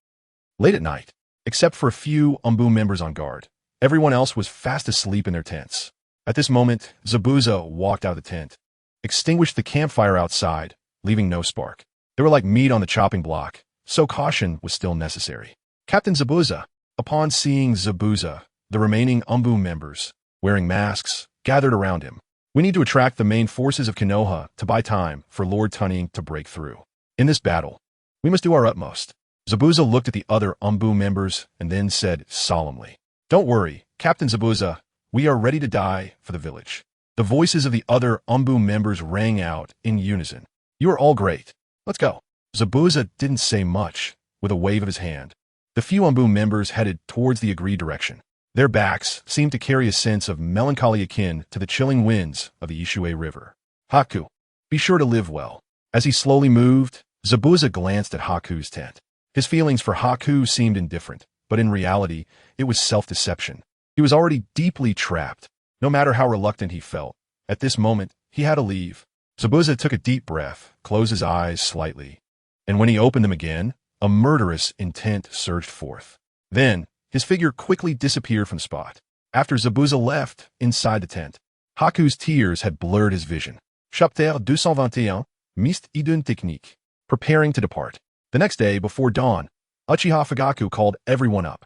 Late at night, except for a few Umbu members on guard, everyone else was fast asleep in their tents. At this moment, Zabuza walked out of the tent, extinguished the campfire outside, leaving no spark. They were like meat on the chopping block, so caution was still necessary. Captain Zabuza. Upon seeing Zabuza, the remaining Umbu members, wearing masks, gathered around him. We need to attract the main forces of Konoha to buy time for Lord Tunning to break through. In this battle, we must do our utmost. Zabuza looked at the other Umbu members and then said solemnly, Don't worry, Captain Zabuza, we are ready to die for the village. The voices of the other Umbu members rang out in unison. You are all great. Let's go. Zabuza didn't say much, with a wave of his hand. The few Umbu members headed towards the agreed direction. Their backs seemed to carry a sense of melancholy akin to the chilling winds of the Ishue River. Haku, be sure to live well. As he slowly moved, Zabuza glanced at Haku's tent. His feelings for Haku seemed indifferent, but in reality, it was self-deception. He was already deeply trapped. No matter how reluctant he felt, at this moment, he had to leave. Zabuza took a deep breath, closed his eyes slightly, and when he opened them again, a murderous intent surged forth. Then, his figure quickly disappeared from the spot. After Zabuza left inside the tent, Haku's tears had blurred his vision. Chapitre 221, Mist Idun Technique. Preparing to depart. The next day, before dawn, Uchiha Fugaku called everyone up.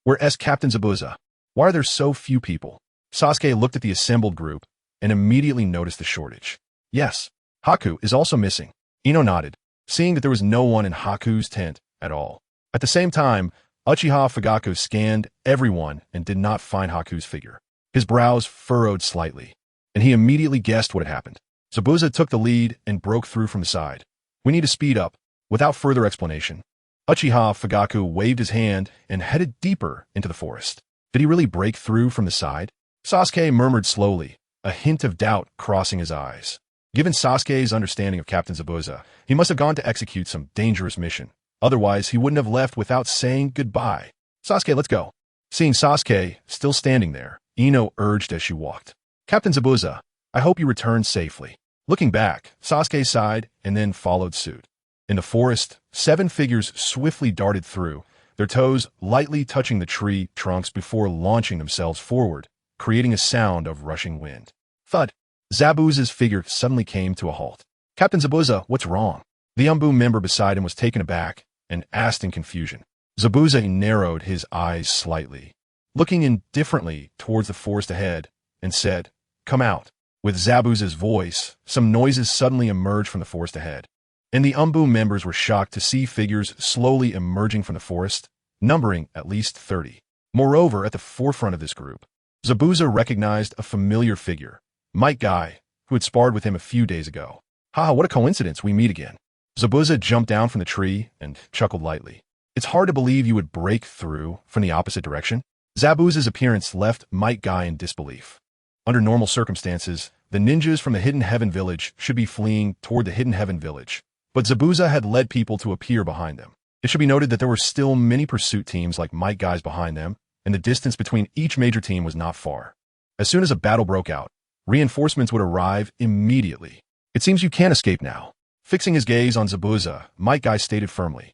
Where's Captain Zabuza? Why are there so few people? Sasuke looked at the assembled group and immediately noticed the shortage. Yes, Haku is also missing. Ino nodded, seeing that there was no one in Haku's tent at all. At the same time, Uchiha Fugaku scanned everyone and did not find Haku's figure. His brows furrowed slightly, and he immediately guessed what had happened. Zabuza took the lead and broke through from the side. We need to speed up. Without further explanation, Uchiha Fugaku waved his hand and headed deeper into the forest. Did he really break through from the side? Sasuke murmured slowly, a hint of doubt crossing his eyes. Given Sasuke's understanding of Captain Zabuza, he must have gone to execute some dangerous mission. Otherwise, he wouldn't have left without saying goodbye. Sasuke, let's go. Seeing Sasuke still standing there, Ino urged as she walked. Captain Zabuza, I hope you return safely. Looking back, Sasuke sighed and then followed suit. In the forest, 7 figures swiftly darted through, their toes lightly touching the tree trunks before launching themselves forward, creating a sound of rushing wind. Thud. Zabuza's figure suddenly came to a halt. Captain Zabuza, what's wrong? The Umbu member beside him was taken aback and asked in confusion. Zabuza narrowed his eyes slightly, looking indifferently towards the forest ahead, and said, Come out. With Zabuza's voice, some noises suddenly emerged from the forest ahead, and the Umbu members were shocked to see figures slowly emerging from the forest, numbering at least 30. Moreover, at the forefront of this group, Zabuza recognized a familiar figure, Might Guy, who had sparred with him a few days ago. Haha, what a coincidence, we meet again. Zabuza jumped down from the tree and chuckled lightly. It's hard to believe you would break through from the opposite direction. Zabuza's appearance left Might Guy in disbelief. Under normal circumstances, the ninjas from the Hidden Heaven Village should be fleeing toward the Hidden Heaven Village, but Zabuza had led people to appear behind them. It should be noted that there were still many pursuit teams like Might Guys behind them, and the distance between each major team was not far. As soon as a battle broke out, reinforcements would arrive immediately. It seems you can't escape now. Fixing his gaze on Zabuza, Might Guy stated firmly,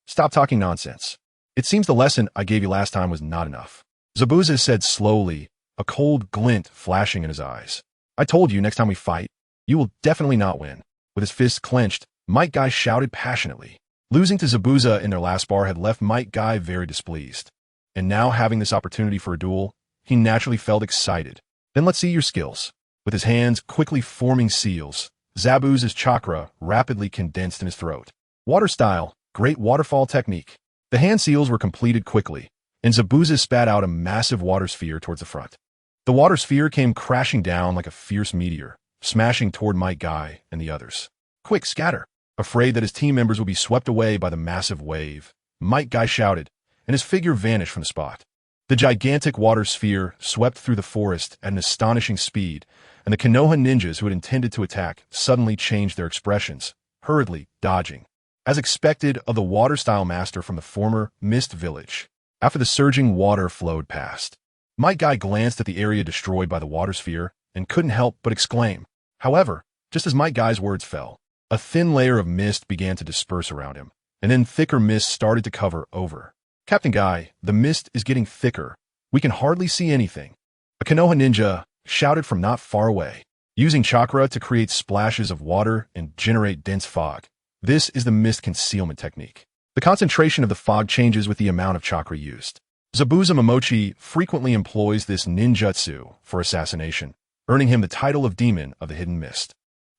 stop talking nonsense. It seems the lesson I gave you last time was not enough. Zabuza said slowly, a cold glint flashing in his eyes. I told you next time we fight, you will definitely not win. With his fists clenched, Might Guy shouted passionately. Losing to Zabuza in their last spar had left Might Guy very displeased. And now having this opportunity for a duel, he naturally felt excited. Then let's see your skills. With his hands quickly forming seals, Zabuza's chakra rapidly condensed in his throat. Water style, great waterfall technique. The hand seals were completed quickly, and Zabuza spat out a massive water sphere towards the front. The water sphere came crashing down like a fierce meteor, smashing toward Might Guy and the others. Quick, scatter! Afraid that his team members would be swept away by the massive wave, Might Guy shouted, and his figure vanished from the spot. The gigantic water sphere swept through the forest at an astonishing speed, and the Konoha ninjas who had intended to attack suddenly changed their expressions, hurriedly dodging. As expected of the water-style master from the former Mist Village, after the surging water flowed past, Might Guy glanced at the area destroyed by the water sphere and couldn't help but exclaim. However, just as Might Guy's words fell, a thin layer of mist began to disperse around him, and then thicker mist started to cover over. Captain Guy, the mist is getting thicker. We can hardly see anything. A Konoha ninja shouted from not far away, using chakra to create splashes of water and generate dense fog. This is the mist concealment technique. The concentration of the fog changes with the amount of chakra used. Zabuza Momochi frequently employs this ninjutsu for assassination, earning him the title of Demon of the Hidden Mist.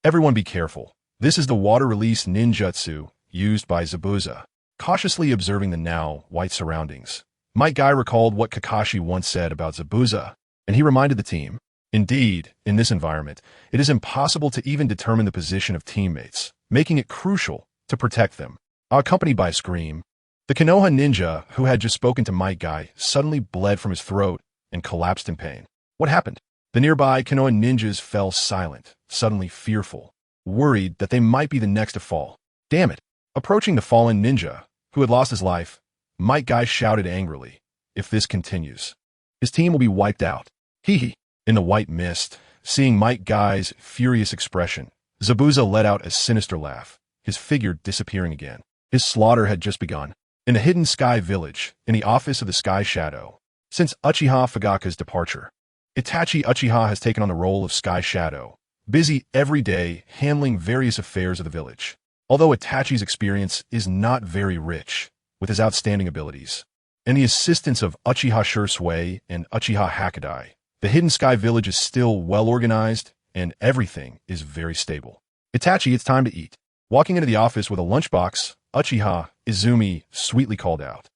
Everyone be careful. This is the water release ninjutsu used by Zabuza. Cautiously observing the now white surroundings, Might Guy recalled what Kakashi once said about Zabuza, and he reminded the team, indeed, in this environment, it is impossible to even determine the position of teammates, making it crucial to protect them. Accompanied by a scream, the Konoha ninja who had just spoken to Might Guy suddenly bled from his throat and collapsed in pain. What happened? The nearby Konoha ninjas fell silent, suddenly fearful, worried that they might be the next to fall. Damn it! Approaching the fallen ninja, who had lost his life, Might Guy shouted angrily, if this continues, his team will be wiped out. Hee hee. In the white mist, seeing Might Guy's furious expression, Zabuza let out a sinister laugh, his figure disappearing again. His slaughter had just begun. In the Hidden Sky Village, in the office of the Sky Shadow, since Uchiha Fugaka's departure, Itachi Uchiha has taken on the role of Sky Shadow, busy every day handling various affairs of the village. Although Itachi's experience is not very rich, with his outstanding abilities, and the assistance of Uchiha Shursui and Uchiha Hakadai, the Hidden Sky Village is still well organized, and everything is very stable. Itachi, it's time to eat. Walking into the office with a lunchbox, Uchiha Izumi sweetly called out.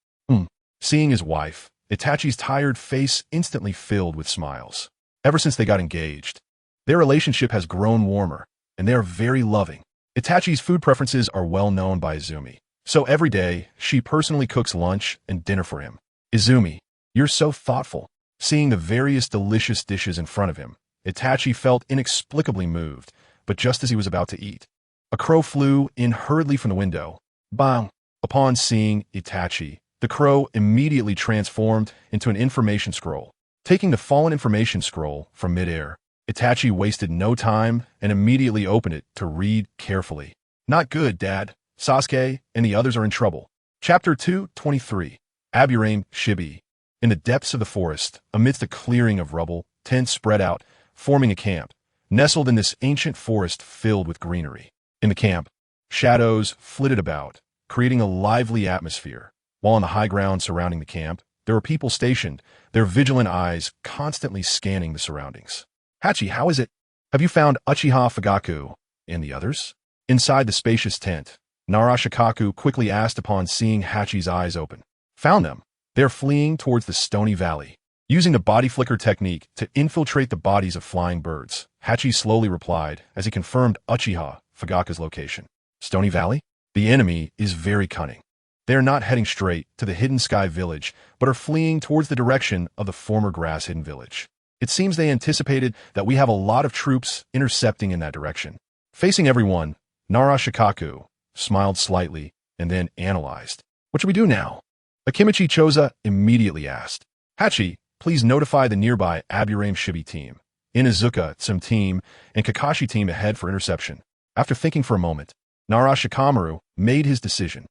Seeing his wife, Itachi's tired face instantly filled with smiles. Ever since they got engaged, their relationship has grown warmer, and they are very loving. Itachi's food preferences are well known by Izumi, so every day, she personally cooks lunch and dinner for him. Izumi, you're so thoughtful. Seeing the various delicious dishes in front of him, Itachi felt inexplicably moved, but just as he was about to eat, a crow flew in hurriedly from the window. Bang! Upon seeing Itachi, the crow immediately transformed into an information scroll. Taking the fallen information scroll from midair, Itachi wasted no time and immediately opened it to read carefully. Not good, Dad. Sasuke and the others are in trouble. Chapter 223. Aburame Shibi. In the depths of the forest, amidst a clearing of rubble, tents spread out, forming a camp, nestled in this ancient forest filled with greenery. In the camp, shadows flitted about, creating a lively atmosphere, while on the high ground surrounding the camp, there were people stationed, their vigilant eyes constantly scanning the surroundings. Hachi, how is it? Have you found Uchiha Fugaku and the others? Inside the spacious tent, Narashikaku quickly asked upon seeing Hachi's eyes open. Found them. They're fleeing towards the stony valley. Using the body flicker technique to infiltrate the bodies of flying birds, Hachi slowly replied as he confirmed Uchiha Fugaku's location. Stony Valley? The enemy is very cunning. They are not heading straight to the Hidden Sky Village, but are fleeing towards the direction of the former Grass Hidden Village. It seems they anticipated that we have a lot of troops intercepting in that direction. Facing everyone, Narashikaku smiled slightly and then analyzed. What should we do now? Akimichi Choza immediately asked. Hachi, please notify the nearby Aburame Shibi team, Inuzuka Tsum team, and Kakashi team ahead for interception. After thinking for a moment, Narashikamaru made his decision.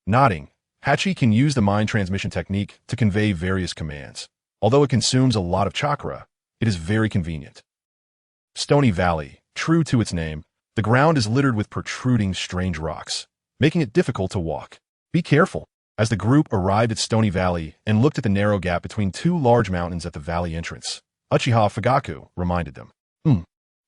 Nodding, Hachi can use the mind transmission technique to convey various commands. Although it consumes a lot of chakra, it is very convenient. Stony Valley, true to its name, the ground is littered with protruding strange rocks, making it difficult to walk. Be careful. As the group arrived at Stony Valley and looked at the narrow gap between two large mountains at the valley entrance, Uchiha Fugaku reminded them.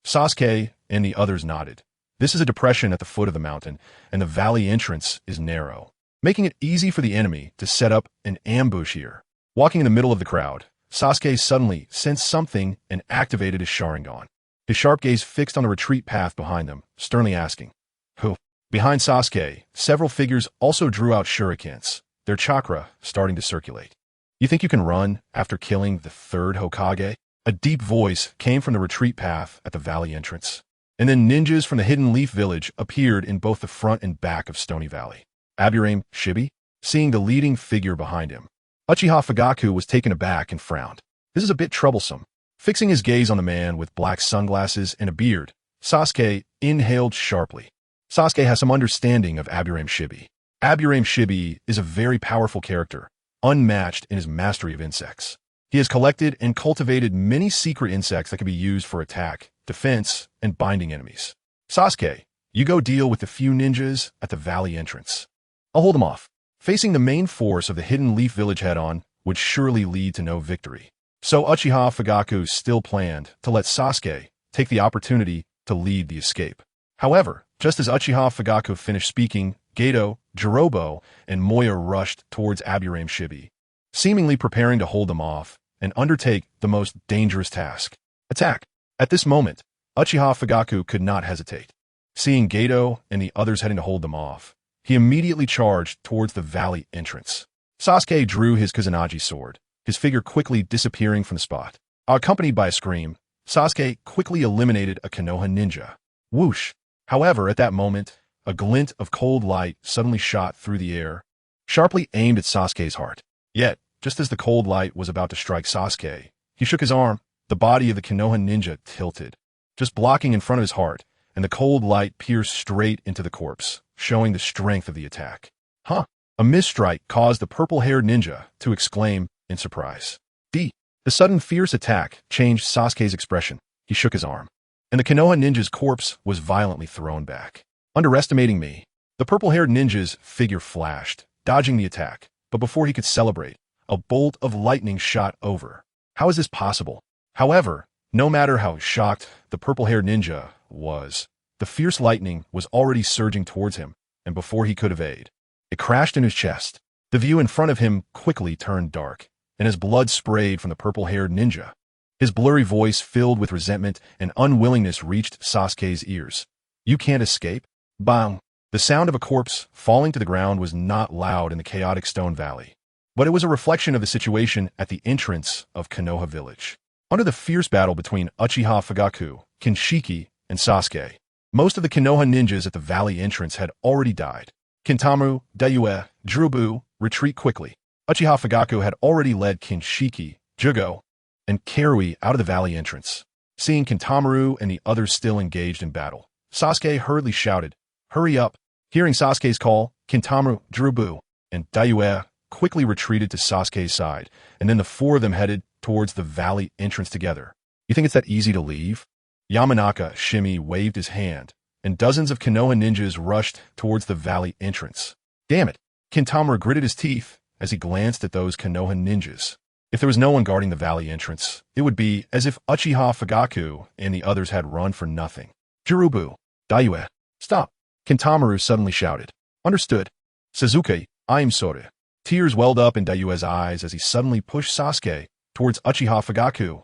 Sasuke and the others nodded. This is a depression at the foot of the mountain, and the valley entrance is narrow, making it easy for the enemy to set up an ambush here. Walking in the middle of the crowd, Sasuke suddenly sensed something and activated his Sharingan. His sharp gaze fixed on the retreat path behind them, sternly asking, "Who?" Behind Sasuke, several figures also drew out shurikens, their chakra starting to circulate. You think you can run after killing the third Hokage? A deep voice came from the retreat path at the valley entrance. And then ninjas from the Hidden Leaf Village appeared in both the front and back of Stony Valley. Aburame Shibi, seeing the leading figure behind him, Uchiha Fugaku was taken aback and frowned. This is a bit troublesome. Fixing his gaze on the man with black sunglasses and a beard, Sasuke inhaled sharply. Sasuke has some understanding of Aburame Shibi. Aburame Shibi is a very powerful character, unmatched in his mastery of insects. He has collected and cultivated many secret insects that can be used for attack, defense, and binding enemies. Sasuke, you go deal with the few ninjas at the valley entrance. I'll hold them off. Facing the main force of the Hidden Leaf Village head-on would surely lead to no victory. So Uchiha Fugaku still planned to let Sasuke take the opportunity to lead the escape. However, just as Uchiha Fugaku finished speaking, Geto, Jirobo, and Moya rushed towards Aburame Shibi, seemingly preparing to hold them off and undertake the most dangerous task. Attack! At this moment, Uchiha Fugaku could not hesitate. Seeing Geto and the others heading to hold them off, he immediately charged towards the valley entrance. Sasuke drew his Kusanagi sword, his figure quickly disappearing from the spot. Accompanied by a scream, Sasuke quickly eliminated a Konoha ninja. Whoosh! However, at that moment, a glint of cold light suddenly shot through the air, sharply aimed at Sasuke's heart. Yet, just as the cold light was about to strike Sasuke, he shook his arm. The body of the Konoha ninja tilted, just blocking in front of his heart, and the cold light pierced straight into the corpse, showing the strength of the attack. A misstrike caused the purple-haired ninja to exclaim in surprise. The sudden fierce attack changed Sasuke's expression. He shook his arm, and the Konoha ninja's corpse was violently thrown back. Underestimating me, the purple-haired ninja's figure flashed, dodging the attack, but before he could celebrate, a bolt of lightning shot over. How is this possible? However, no matter how shocked the purple-haired ninja was, the fierce lightning was already surging towards him, and before he could evade, it crashed in his chest. The view in front of him quickly turned dark, and his blood sprayed from the purple-haired ninja. His blurry voice filled with resentment and unwillingness reached Sasuke's ears. You can't escape? Bang! The sound of a corpse falling to the ground was not loud in the chaotic Stone Valley, but it was a reflection of the situation at the entrance of Konoha Village. Under the fierce battle between Uchiha Fugaku, Kinshiki, and Sasuke, most of the Konoha ninjas at the valley entrance had already died. Kintamaru, Dayue, Jirobu, retreat quickly. Uchiha Fugaku had already led Kinshiki, Jugo, and Karui out of the valley entrance. Seeing Kintamaru and the others still engaged in battle, Sasuke hurriedly shouted, "Hurry up!" Hearing Sasuke's call, Kintamaru, Jirobu, and Dayue quickly retreated to Sasuke's side, and then the four of them headed towards the valley entrance together. You think it's that easy to leave? Yamanaka Shimi waved his hand, and dozens of Konoha ninjas rushed towards the valley entrance. Damn it! Kintamaru gritted his teeth as he glanced at those Konoha ninjas. If there was no one guarding the valley entrance, it would be as if Uchiha Fugaku and the others had run for nothing. Jirobu, Dayue, stop! Kintamaru suddenly shouted. Understood. Suzuki, I'm sorry. Tears welled up in Dayue's eyes as he suddenly pushed Sasuke towards Uchiha Fugaku.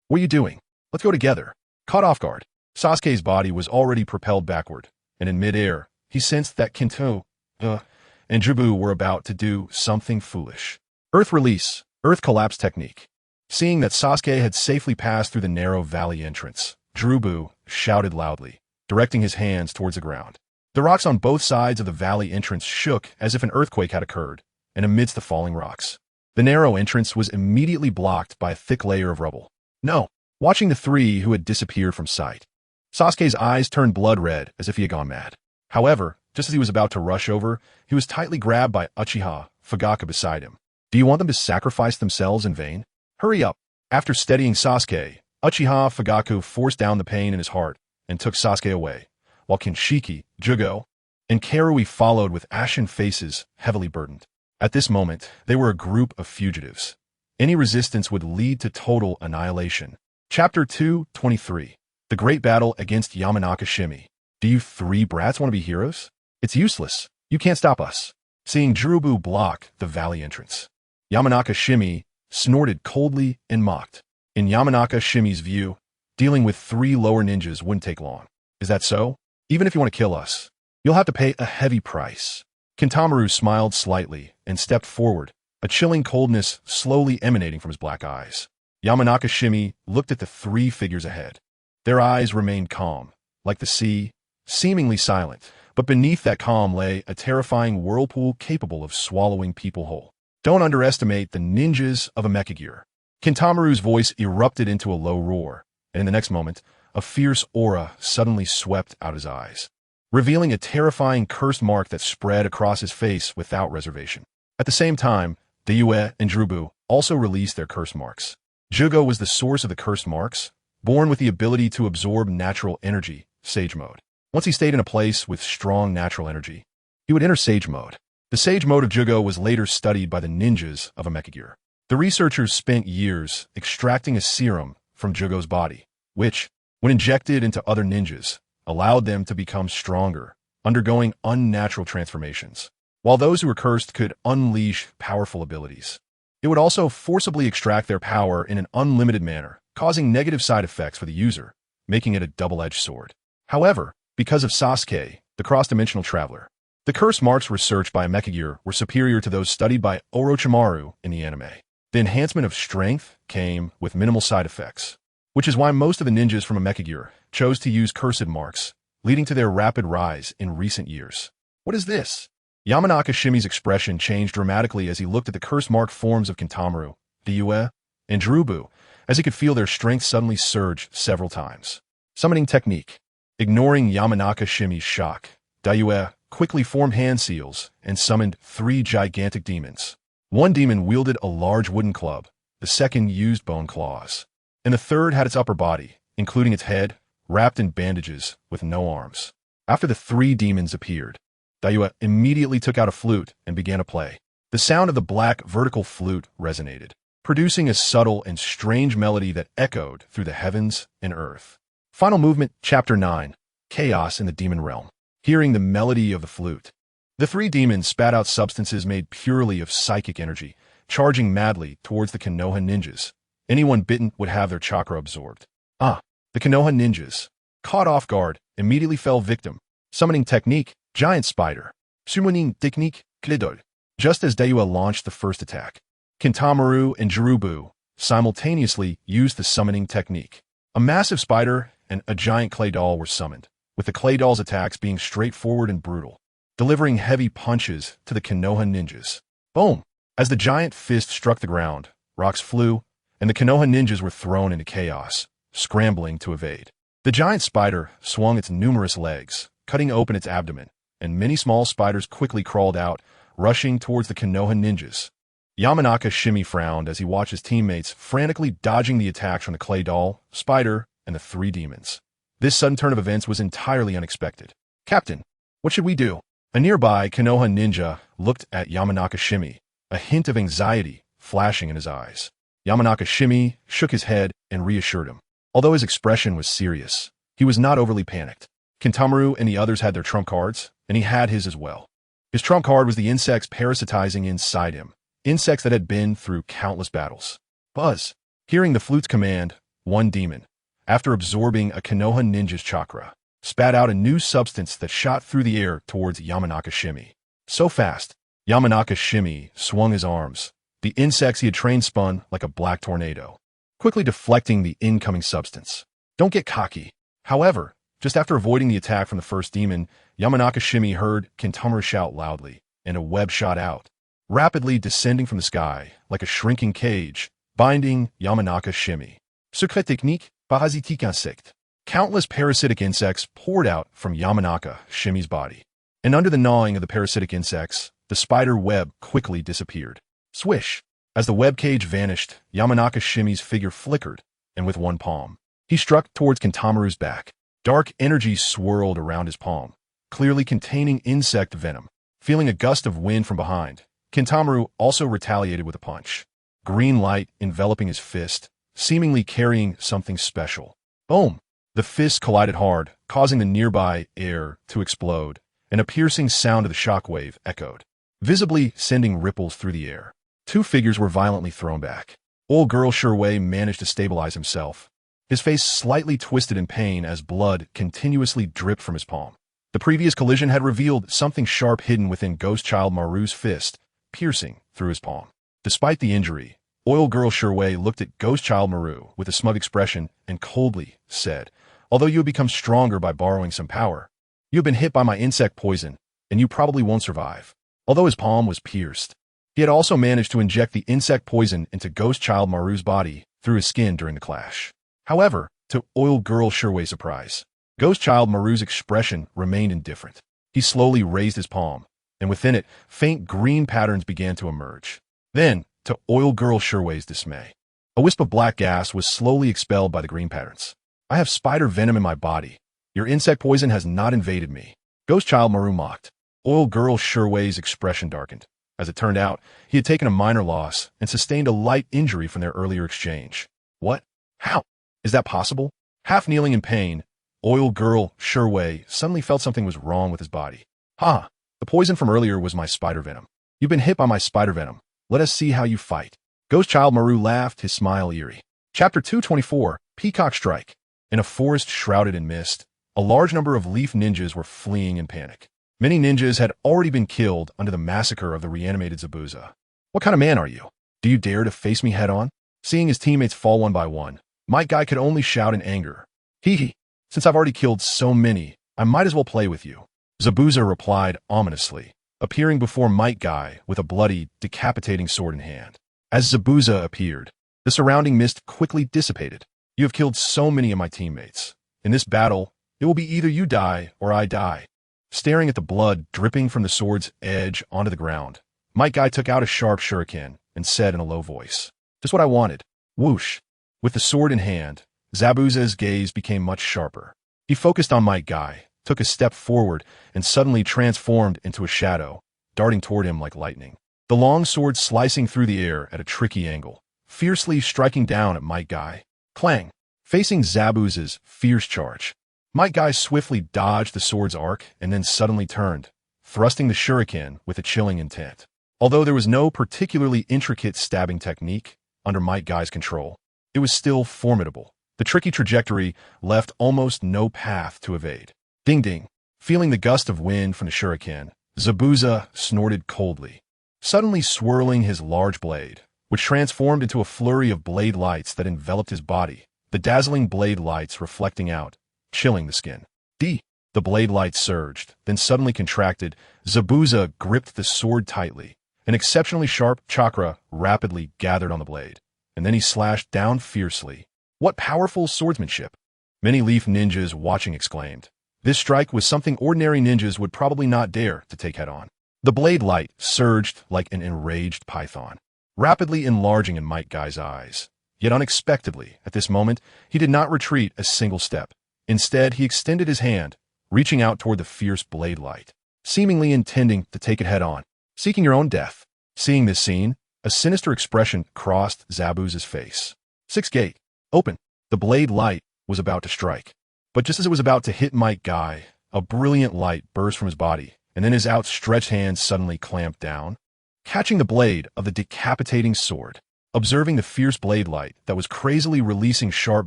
What are you doing? Let's go together. Caught off guard, Sasuke's body was already propelled backward, and in midair, he sensed that Kinto and Jubu were about to do something foolish. Earth release, earth collapse technique. Seeing that Sasuke had safely passed through the narrow valley entrance, Jubu shouted loudly, directing his hands towards the ground. The rocks on both sides of the valley entrance shook as if an earthquake had occurred, and amidst the falling rocks, the narrow entrance was immediately blocked by a thick layer of rubble. No! Watching the three who had disappeared from sight, Sasuke's eyes turned blood red as if he had gone mad. However, just as he was about to rush over, he was tightly grabbed by Uchiha Fugaku beside him. Do you want them to sacrifice themselves in vain? Hurry up! After steadying Sasuke, Uchiha Fugaku forced down the pain in his heart and took Sasuke away, while Kinshiki, Jugo, and Karui followed with ashen faces heavily burdened. At this moment, they were a group of fugitives. Any resistance would lead to total annihilation. Chapter 2:23. The Great Battle Against Yamanaka Shimi. Do you three brats want to be heroes? It's useless. You can't stop us. Seeing Jurubu block the valley entrance, Yamanaka Shimi snorted coldly and mocked. In Yamanaka Shimi's view, dealing with three lower ninjas wouldn't take long. Is that so? Even if you want to kill us, you'll have to pay a heavy price. Kentamaru smiled slightly and stepped forward, a chilling coldness slowly emanating from his black eyes. Yamanaka Shimi looked at the three figures ahead. Their eyes remained calm, like the sea, seemingly silent, but beneath that calm lay a terrifying whirlpool capable of swallowing people whole. Don't underestimate the ninjas of a mecha gear. Kentamaru's voice erupted into a low roar, and in the next moment, a fierce aura suddenly swept out his eyes, revealing a terrifying cursed mark that spread across his face without reservation. At the same time, Deiyue and Jurubu also released their curse marks. Jugo was the source of the cursed marks, born with the ability to absorb natural energy, Sage Mode. Once he stayed in a place with strong natural energy, he would enter Sage Mode. The Sage Mode of Jugo was later studied by the ninjas of a mecha gear. The researchers spent years extracting a serum from Jugo's body, which, when injected into other ninjas, allowed them to become stronger, undergoing unnatural transformations. While those who were cursed could unleash powerful abilities, it would also forcibly extract their power in an unlimited manner, causing negative side effects for the user, making it a double-edged sword. However, because of Sasuke, the cross-dimensional traveler, the curse marks researched by a mecha gear were superior to those studied by Orochimaru in the anime. The enhancement of strength came with minimal side effects, which is why most of the ninjas from a mecha gear chose to use cursed marks, leading to their rapid rise in recent years. What is this? Yamanaka Shimi's expression changed dramatically as he looked at the curse-marked forms of Kentamaru, Deiyue, and Jurubu, as he could feel their strength suddenly surge several times. Summoning technique. Ignoring Yamanaka Shimi's shock, Deiyue quickly formed hand seals and summoned three gigantic demons. One demon wielded a large wooden club, the second used bone claws, and the third had its upper body, including its head, wrapped in bandages with no arms. After the three demons appeared, Deiyue immediately took out a flute and began to play. The sound of the black vertical flute resonated, producing a subtle and strange melody that echoed through the heavens and earth. Final movement, Chapter 9, Chaos in the Demon Realm. Hearing the melody of the flute, the three demons spat out substances made purely of psychic energy, charging madly towards the Konoha ninjas. Anyone bitten would have their chakra absorbed. The Konoha ninjas, caught off guard, immediately fell victim. Summoning technique, Giant Spider. Summoning technique, Klidol. Just as Deiyue launched the first attack, Kentamaru and Jurubu simultaneously used the summoning technique. A massive spider and a giant clay doll were summoned, with the clay doll's attacks being straightforward and brutal, delivering heavy punches to the Konoha ninjas. Boom! As the giant fist struck the ground, rocks flew, and the Konoha ninjas were thrown into chaos, scrambling to evade. The giant spider swung its numerous legs, cutting open its abdomen, and many small spiders quickly crawled out, rushing towards the Konoha ninjas. Yamanaka Shimi frowned as he watched his teammates frantically dodging the attacks from the clay doll, spider, and the three demons. This sudden turn of events was entirely unexpected. Captain, what should we do? A nearby Konoha ninja looked at Yamanaka Shimi, a hint of anxiety flashing in his eyes. Yamanaka Shimi shook his head and reassured him. Although his expression was serious, he was not overly panicked. Kentamaru and the others had their trump cards, and he had his as well. His trump card was the insects parasitizing inside him, insects that had been through countless battles. Buzz. Hearing the flute's command, one demon, after absorbing a Konoha ninja's chakra, spat out a new substance that shot through the air towards Yamanaka Shimi. So fast, Yamanaka Shimi swung his arms. The insects he had trained spun like a black tornado, quickly deflecting the incoming substance. Don't get cocky. However, just after avoiding the attack from the first demon, Yamanaka Shimi heard Kentamaru shout loudly, and a web shot out, rapidly descending from the sky like a shrinking cage, binding Yamanaka Shimi. Secret technique, parasitique insecte. Countless parasitic insects poured out from Yamanaka Shimi's body, and under the gnawing of the parasitic insects, the spider web quickly disappeared. Swish! As the web cage vanished, Yamanaka Shimi's figure flickered, and with one palm, he struck towards Kentamaru's back. Dark energy swirled around his palm, clearly containing insect venom. Feeling a gust of wind from behind, Kentamaru also retaliated with a punch. Green light enveloping his fist, seemingly carrying something special. Boom! The fist collided hard, causing the nearby air to explode, and a piercing sound of the shockwave echoed, visibly sending ripples through the air. Two figures were violently thrown back. Old girl Sherway managed to stabilize himself, his face slightly twisted in pain as blood continuously dripped from his palm. The previous collision had revealed something sharp hidden within Ghost Child Maru's fist, piercing through his palm. Despite the injury, Oil Girl Sherway looked at Ghost Child Maru with a smug expression and coldly said, "Although you have become stronger by borrowing some power, you have been hit by my insect poison, and you probably won't survive." Although his palm was pierced, he had also managed to inject the insect poison into Ghost Child Maru's body through his skin during the clash. However, to Oil Girl Sherway's surprise, Ghost Child Maru's expression remained indifferent. He slowly raised his palm, and within it, faint green patterns began to emerge. Then, to Oil Girl Sherway's dismay, a wisp of black gas was slowly expelled by the green patterns. "I have spider venom in my body. Your insect poison has not invaded me," Ghost Child Maru mocked. Oil Girl Sherway's expression darkened. As it turned out, he had taken a minor loss and sustained a light injury from their earlier exchange. What? How? Is that possible? Half kneeling in pain, Oil Girl Sherway suddenly felt something was wrong with his body. "Ha! The poison from earlier was my spider venom. You've been hit by my spider venom. Let us see how you fight." Ghost Child Maru laughed, his smile eerie. Chapter 224, Peacock Strike. In a forest shrouded in mist, a large number of leaf ninjas were fleeing in panic. Many ninjas had already been killed under the massacre of the reanimated Zabuza. "What kind of man are you? Do you dare to face me head-on?" Seeing his teammates fall one by one, Might Guy could only shout in anger. "Hee, since I've already killed so many, I might as well play with you." Zabuza replied ominously, appearing before Might Guy with a bloody, decapitating sword in hand. As Zabuza appeared, the surrounding mist quickly dissipated. "You have killed so many of my teammates. In this battle, it will be either you die or I die." Staring at the blood dripping from the sword's edge onto the ground, Might Guy took out a sharp shuriken and said in a low voice, "Just what I wanted." Whoosh! With the sword in hand, Zabuza's gaze became much sharper. He focused on Might Guy, took a step forward, and suddenly transformed into a shadow, darting toward him like lightning. The long sword slicing through the air at a tricky angle, fiercely striking down at Might Guy. Clang! Facing Zabuza's fierce charge, Might Guy swiftly dodged the sword's arc and then suddenly turned, thrusting the shuriken with a chilling intent. Although there was no particularly intricate stabbing technique under Might Guy's control, it was still formidable. The tricky trajectory left almost no path to evade. Ding ding! Feeling the gust of wind from the shuriken, Zabuza snorted coldly, suddenly swirling his large blade, which transformed into a flurry of blade lights that enveloped his body, the dazzling blade lights reflecting out, chilling the skin. The blade light surged, then suddenly contracted. Zabuza gripped the sword tightly. An exceptionally sharp chakra rapidly gathered on the blade, and then he slashed down fiercely. What powerful swordsmanship! Many leaf ninjas watching exclaimed. This strike was something ordinary ninjas would probably not dare to take head-on. The blade light surged like an enraged python, rapidly enlarging in Might Guy's eyes. Yet unexpectedly, at this moment, he did not retreat a single step. Instead, he extended his hand, reaching out toward the fierce blade light, seemingly intending to take it head-on, seeking your own death. Seeing this scene, a sinister expression crossed Zabuza's face. Sixth gate, open. The blade light was about to strike. But just as it was about to hit Might Guy, a brilliant light burst from his body, and then his outstretched hand suddenly clamped down, catching the blade of the decapitating sword. observing the fierce blade light that was crazily releasing sharp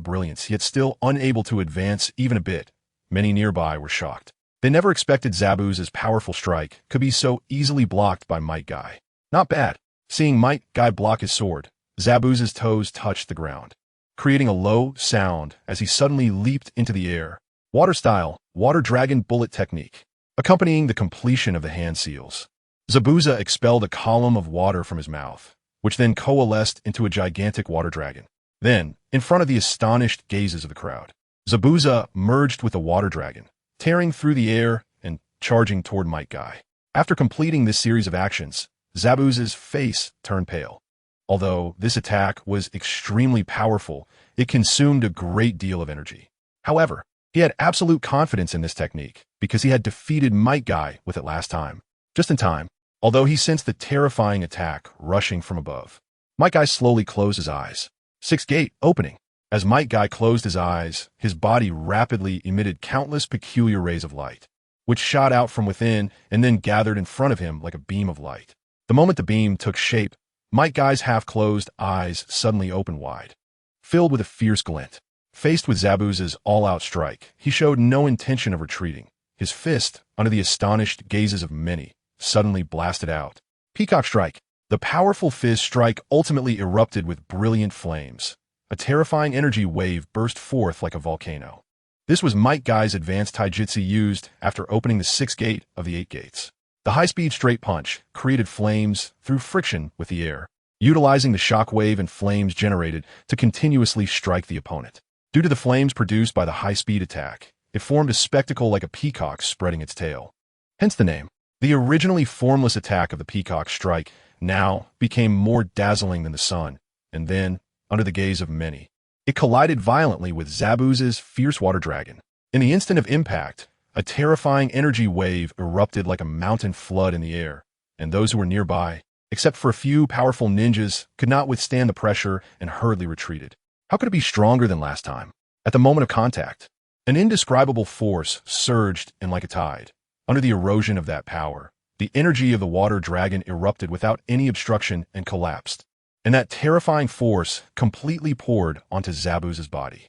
brilliance, yet still unable to advance even a bit. Many nearby were shocked. They never expected Zabuza's powerful strike could be so easily blocked by Might Guy. Not bad. Seeing Might Guy block his sword, Zabuza's toes touched the ground, creating a low sound as he suddenly leaped into the air. Water style, water dragon bullet technique. Accompanying the completion of the hand seals, Zabuza expelled a column of water from his mouth, which then coalesced into a gigantic water dragon. Then, in front of the astonished gazes of the crowd, Zabuza merged with the water dragon, tearing through the air and charging toward Might Guy. After completing this series of actions, Zabuza's face turned pale. Although this attack was extremely powerful, it consumed a great deal of energy. However, he had absolute confidence in this technique because he had defeated Might Guy with it last time. Just in time, although he sensed the terrifying attack rushing from above. Might Guy slowly closed his eyes. Sixth gate opening. As Might Guy closed his eyes, his body rapidly emitted countless peculiar rays of light, which shot out from within and then gathered in front of him like a beam of light. The moment the beam took shape, Might Guy's half-closed eyes suddenly opened wide, filled with a fierce glint. Faced with Zabuza's all-out strike, he showed no intention of retreating. His fist, under the astonished gazes of many, suddenly blasted out. Peacock strike. The powerful fist strike ultimately erupted with brilliant flames. A terrifying energy wave burst forth like a volcano. This was Might Guy's advanced taijutsu used after opening the sixth gate of the 8 gates. The high-speed straight punch created flames through friction with the air, utilizing the shock wave and flames generated to continuously strike the opponent. Due to the flames produced by the high-speed attack, it formed a spectacle like a peacock spreading its tail. Hence the name. The originally formless attack of the peacock strike now became more dazzling than the sun, and then, under the gaze of many, it collided violently with Zabuza's fierce water dragon. In the instant of impact, a terrifying energy wave erupted like a mountain flood in the air, and those who were nearby, except for a few powerful ninjas, could not withstand the pressure and hurriedly retreated. How could it be stronger than last time? At the moment of contact, an indescribable force surged in like a tide. Under the erosion of that power, the energy of the water dragon erupted without any obstruction and collapsed. And that terrifying force completely poured onto Zabuza's body.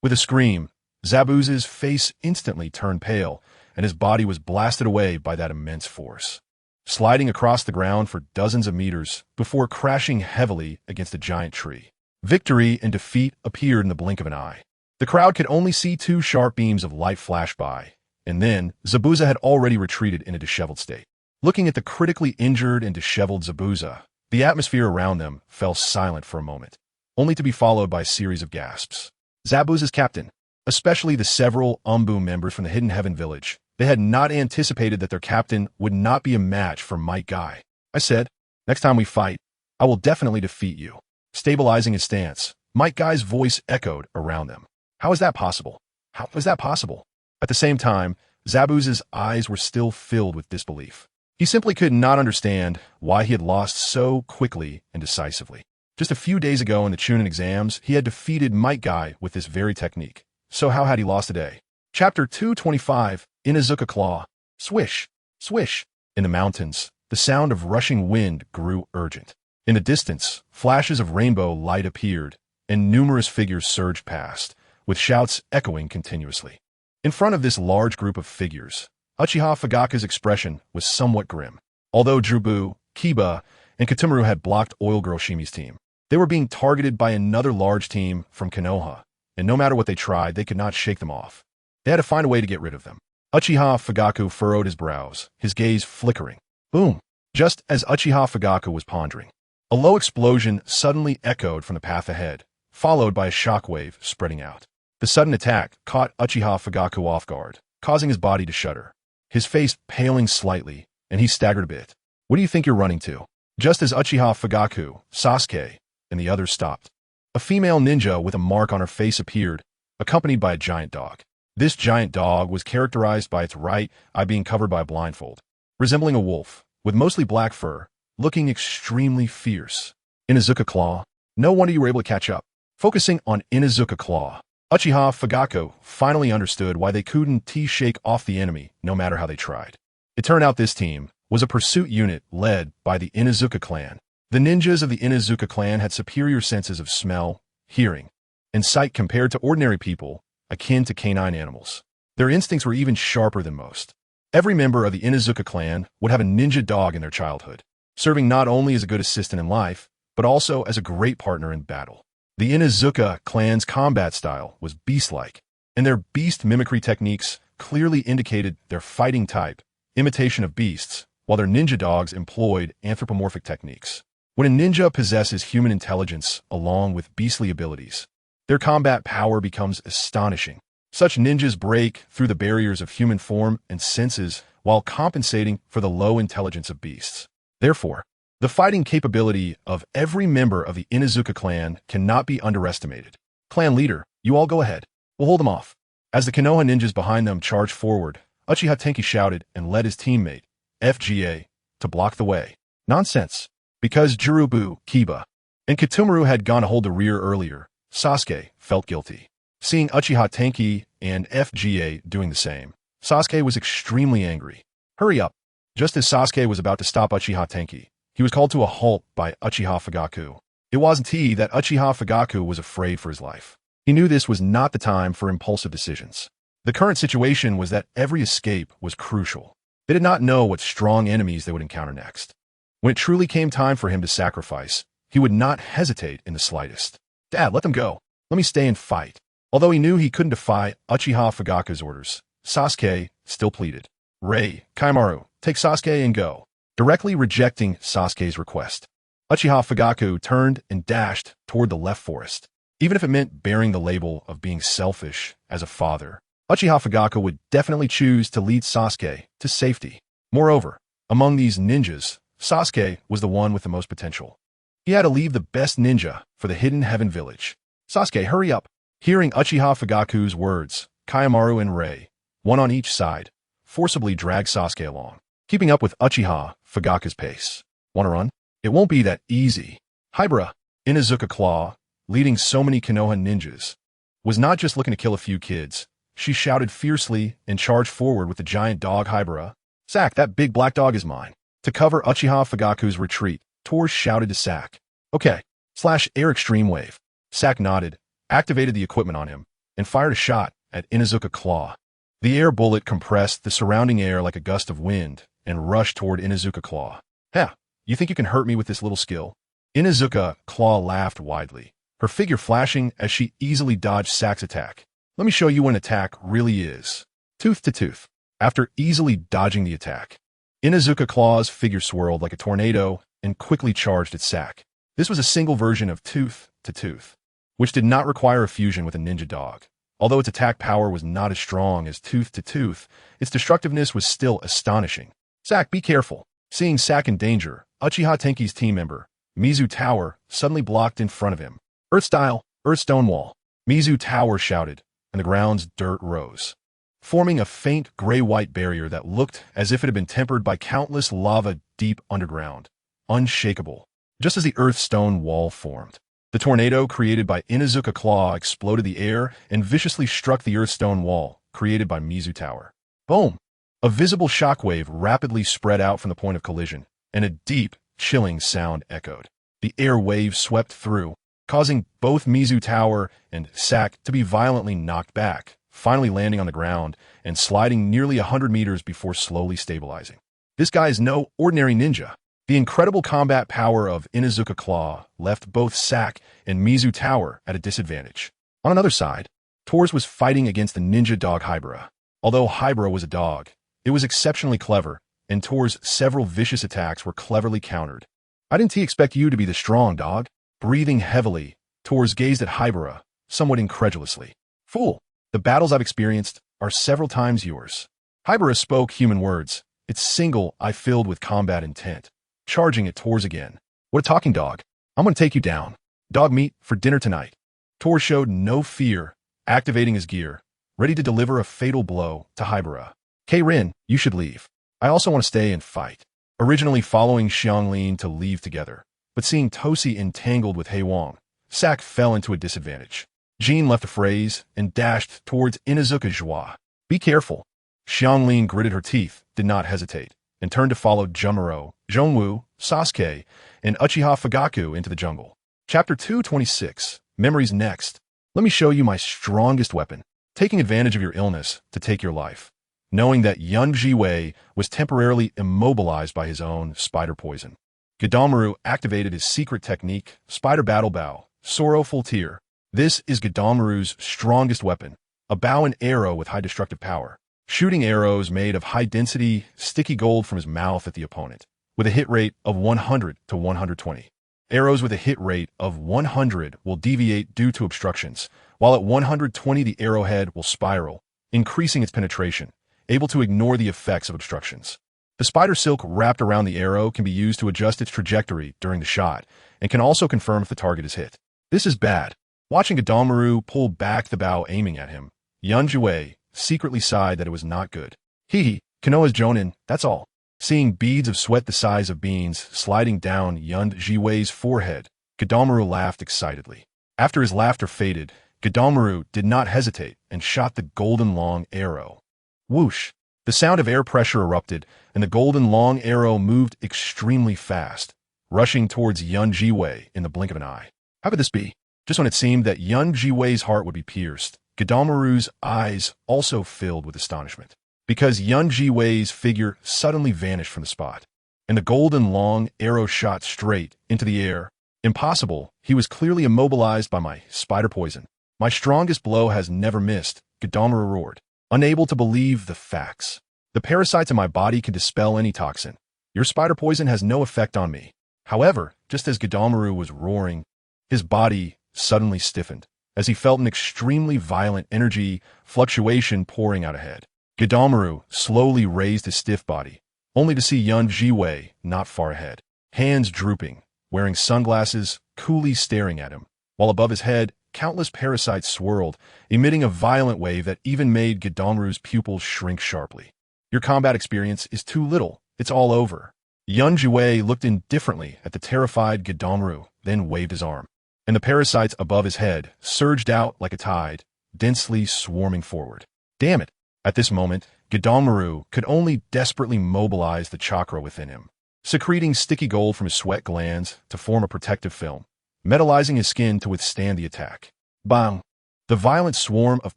With a scream, Zabuza's face instantly turned pale, and his body was blasted away by that immense force, sliding across the ground for dozens of meters before crashing heavily against a giant tree. Victory and defeat appeared in the blink of an eye. The crowd could only see 2 sharp beams of light flash by, and then Zabuza had already retreated in a disheveled state. Looking at the critically injured and disheveled Zabuza, the atmosphere around them fell silent for a moment, only to be followed by a series of gasps. Zabuza's captain, especially the several Umbu members from the Hidden Heaven village, they had not anticipated that their captain would not be a match for Might Guy. I said, next time we fight, I will definitely defeat you. Stabilizing his stance, Might Guy's voice echoed around them. How is that possible? How is that possible? At the same time, Zabuza's eyes were still filled with disbelief. He simply could not understand why he had lost so quickly and decisively. Just a few days ago in the Chunin exams, he had defeated Might Guy with this very technique. So how had he lost today? Chapter 225, Inuzuka Claw. Swish, swish. In the mountains, the sound of rushing wind grew urgent. In the distance, flashes of rainbow light appeared, and numerous figures surged past, with shouts echoing continuously. In front of this large group of figures, Uchiha Fugaku's expression was somewhat grim. Although Drubu, Kiba, and Katomaru had blocked Oil Girl Shimi's team, they were being targeted by another large team from Konoha, and no matter what they tried, they could not shake them off. They had to find a way to get rid of them. Uchiha Fugaku furrowed his brows, his gaze flickering. Boom! Just as Uchiha Fugaku was pondering, a low explosion suddenly echoed from the path ahead, followed by a shockwave spreading out. The sudden attack caught Uchiha Fugaku off guard, causing his body to shudder, his face paling slightly, and he staggered a bit. What do you think you're running to? Just as Uchiha Fugaku, Sasuke, and the others stopped, a female ninja with a mark on her face appeared, accompanied by a giant dog. This giant dog was characterized by its right eye being covered by a blindfold, resembling a wolf, with mostly black fur, looking extremely fierce. Inuzuka Claw. No wonder you were able to catch up. Focusing on Inuzuka Claw, Uchiha Fugaku finally understood why they couldn't shake off the enemy no matter how they tried. It turned out this team was a pursuit unit led by the Inuzuka clan, The ninjas of the Inuzuka clan had superior senses of smell, hearing, and sight compared to ordinary people, akin to canine animals. Their instincts were even sharper than most. Every member of the Inuzuka clan would have a ninja dog in their childhood, serving not only as a good assistant in life, but also as a great partner in battle. The Inuzuka clan's combat style was beast-like, and their beast mimicry techniques clearly indicated their fighting type, imitation of beasts, while their ninja dogs employed anthropomorphic techniques. When a ninja possesses human intelligence along with beastly abilities, their combat power becomes astonishing. Such ninjas break through the barriers of human form and senses while compensating for the low intelligence of beasts. Therefore, the fighting capability of every member of the Inuzuka clan cannot be underestimated. Clan leader, you all go ahead. We'll hold them off. As the Konoha ninjas behind them charged forward, Uchiha Tenki shouted and led his teammate, FGA, to block the way. Nonsense. Because Jurubu, Kiba, and Katumaru had gone to hold the rear earlier, Sasuke felt guilty. Seeing Uchiha Tenki and FGA doing the same, Sasuke was extremely angry. Hurry up. Just as Sasuke was about to stop Uchiha Tenki, he was called to a halt by Uchiha Fugaku. It wasn't he that Uchiha Fugaku was afraid for his life. He knew this was not the time for impulsive decisions. The current situation was that every escape was crucial. They did not know what strong enemies they would encounter next. When it truly came time for him to sacrifice, he would not hesitate in the slightest. Dad, let them go. Let me stay and fight. Although he knew he couldn't defy Uchiha Fugaku's orders, Sasuke still pleaded. Rei, Kaimaru, take Sasuke and go. Directly rejecting Sasuke's request, Uchiha Fugaku turned and dashed toward the left forest. Even if it meant bearing the label of being selfish as a father, Uchiha Fugaku would definitely choose to lead Sasuke to safety. Moreover, among these ninjas, Sasuke was the one with the most potential. He had to leave the best ninja for the Hidden Heaven Village. Sasuke, hurry up. Hearing Uchiha Fugaku's words, Kaimaru and Rei, one on each side, forcibly dragged Sasuke along, keeping up with Uchiha Fugaku's pace. Want to run? It won't be that easy. Hibara, Inuzuka Claw, leading so many Konoha ninjas, was not just looking to kill a few kids. She shouted fiercely and charged forward with the giant dog Hibara. Sack, that big black dog is mine. To cover Uchiha Fugaku's retreat, Tors shouted to Sack. Okay. /Air Extreme Wave. Sack nodded, activated the equipment on him, and fired a shot at Inuzuka Claw. The air bullet compressed the surrounding air like a gust of wind and rushed toward Inuzuka Claw. Ha! You think you can hurt me with this little skill? Inuzuka Claw laughed widely, her figure flashing as she easily dodged Sack's attack. Let me show you what an attack really is. Tooth to tooth. After easily dodging the attack, Inuzuka Claw's figure swirled like a tornado and quickly charged at Sack. This was a single version of Tooth to Tooth, which did not require a fusion with a ninja dog. Although its attack power was not as strong as Tooth to Tooth, its destructiveness was still astonishing. Sack, be careful. Seeing Sack in danger, Uchiha Tenki's team member, Mizu Tower, suddenly blocked in front of him. Earth Style, Earth Stone Wall. Mizu Tower shouted, and the ground's dirt rose, forming a faint gray-white barrier that looked as if it had been tempered by countless lava deep underground, unshakable. Just as the Earth Stone Wall formed, the tornado created by Inuzuka Claw exploded the air and viciously struck the Earth Stone Wall created by Mizu Tower. Boom! A visible shockwave rapidly spread out from the point of collision, and a deep, chilling sound echoed. The air wave swept through, causing both Mizu Tower and Sack to be violently knocked back, finally landing on the ground and sliding nearly 100 meters before slowly stabilizing. This guy is no ordinary ninja. The incredible combat power of Inuzuka Claw left both Sack and Mizu Tower at a disadvantage. On another side, Tors was fighting against the ninja dog Hibara. Although Hibara was a dog, it was exceptionally clever, and Tors' several vicious attacks were cleverly countered. I didn't expect you to be the strong dog. Breathing heavily, Tors gazed at Hibara, somewhat incredulously. Fool, the battles I've experienced are several times yours. Hibara spoke human words, its single eye filled with combat intent, charging at Tors again. What a talking dog. I'm going to take you down. Dog meat for dinner tonight. Tors showed no fear, activating his gear, ready to deliver a fatal blow to Hibara. K-Rin, you should leave. I also want to stay and fight. Originally following Xianglin to leave together, but seeing Tosi entangled with Haewang, Sack fell into a disadvantage. Jean left the phrase and dashed towards Inuzuka Joie. Be careful. Xianglin gritted her teeth, did not hesitate, and turned to follow Jumaro, Zhongwu, Sasuke, and Uchiha Fugaku into the jungle. Chapter 226. Memories next. Let me show you my strongest weapon. Taking advantage of your illness to take your life. Knowing that Yun Jiwei was temporarily immobilized by his own spider poison, Gadamaru activated his secret technique, Spider Battle Bow, Sorrowful Tear. This is Gadamaru's strongest weapon, a bow and arrow with high destructive power, shooting arrows made of high-density, sticky gold from his mouth at the opponent, with a hit rate of 100 to 120. Arrows with a hit rate of 100 will deviate due to obstructions, while at 120 the arrowhead will spiral, increasing its penetration, able to ignore the effects of obstructions. The spider silk wrapped around the arrow can be used to adjust its trajectory during the shot, and can also confirm if the target is hit. This is bad. Watching Gadamaru pull back the bow aiming at him, Yun Jiwei secretly sighed that it was not good. Hee, Konoha's Jonin, that's all. Seeing beads of sweat the size of beans sliding down Yun Jiwei's forehead, Gadamaru laughed excitedly. After his laughter faded, Gadamaru did not hesitate and shot the golden long arrow. Whoosh! The sound of air pressure erupted, and the golden long arrow moved extremely fast, rushing towards Yun Jiwei in the blink of an eye. How could this be? Just when it seemed that Yun Jiwei's heart would be pierced, Gadamaru's eyes also filled with astonishment, because Yun Jiwei's figure suddenly vanished from the spot, and the golden long arrow shot straight into the air. Impossible, he was clearly immobilized by my spider poison. My strongest blow has never missed, Gadamaru roared, unable to believe the facts. The parasites in my body can dispel any toxin. Your spider poison has no effect on me. However, just as Gadamaru was roaring, his body suddenly stiffened, as he felt an extremely violent energy fluctuation pouring out ahead. Gadamaru slowly raised his stiff body, only to see Yun Jiwei not far ahead, hands drooping, wearing sunglasses, coolly staring at him, while above his head, countless parasites swirled, emitting a violent wave that even made Gadamaru's pupils shrink sharply. Your combat experience is too little. It's all over. Yun Jiwei looked indifferently at the terrified Gadamaru, then waved his arm, and the parasites above his head surged out like a tide, densely swarming forward. Damn it! At this moment, Gadamaru could only desperately mobilize the chakra within him, secreting sticky gold from his sweat glands to form a protective film, metallizing his skin to withstand the attack. Bang! The violent swarm of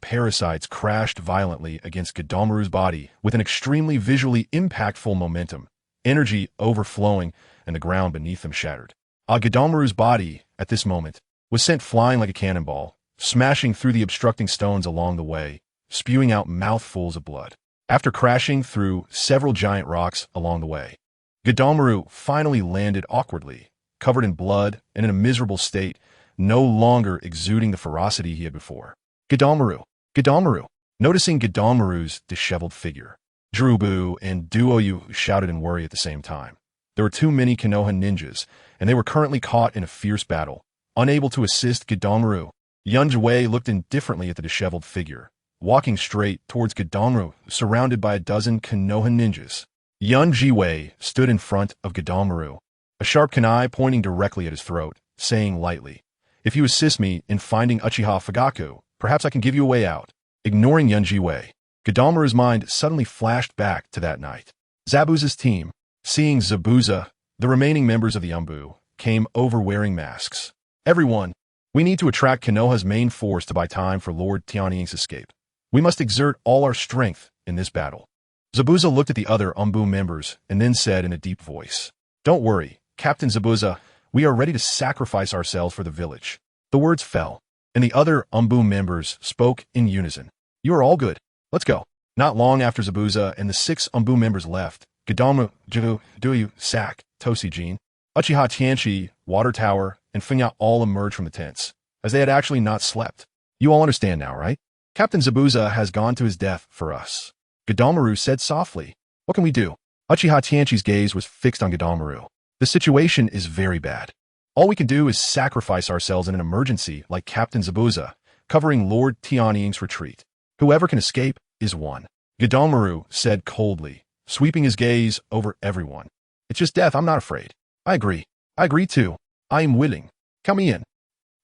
parasites crashed violently against Gadamaru's body with an extremely visually impactful momentum, energy overflowing, and the ground beneath them shattered. Gadamaru's body, at this moment, was sent flying like a cannonball, smashing through the obstructing stones along the way, spewing out mouthfuls of blood. After crashing through several giant rocks along the way, Gadamaru finally landed awkwardly, covered in blood and in a miserable state, no longer exuding the ferocity he had before. Gadamaru! Gadamaru! Noticing Gadamaru's disheveled figure, Drubu and Duoyu shouted in worry at the same time. There were too many Konoha ninjas, and they were currently caught in a fierce battle, unable to assist Gadamaru. Yun Jiwei looked indifferently at the disheveled figure, walking straight towards Gadamaru, surrounded by a dozen Konoha ninjas. Yun Jiwei stood in front of Gadamaru, a sharp kunai pointing directly at his throat, saying lightly, "If you assist me in finding Uchiha Fugaku, perhaps I can give you a way out." Ignoring Yun Jiwei, Gadamaru's mind suddenly flashed back to that night. Zabuza's team, seeing Zabuza, the remaining members of the Umbu, came over wearing masks. "Everyone, we need to attract Konoha's main force to buy time for Lord Tianying's escape. We must exert all our strength in this battle." Zabuza looked at the other Umbu members and then said in a deep voice, "Don't worry, Captain Zabuza, we are ready to sacrifice ourselves for the village." The words fell, and the other Umbu members spoke in unison. "You are all good. Let's go." Not long after Zabuza and the 6 Umbu members left, Gadamaru, Jivu, Duyu, Sak, Tosijin, Uchiha Tianchi, Water Tower, and Fenya all emerged from the tents, as they had actually not slept. "You all understand now, right? Captain Zabuza has gone to his death for us," Gadamaru said softly. "What can we do?" Uchiha Tianchi's gaze was fixed on Gadamaru. "The situation is very bad. All we can do is sacrifice ourselves in an emergency like Captain Zabuza, covering Lord Tianying's retreat. Whoever can escape is one," Gadamaru said coldly, sweeping his gaze over everyone. "It's just death, I'm not afraid." "I agree. I agree too. I am willing. Count me in."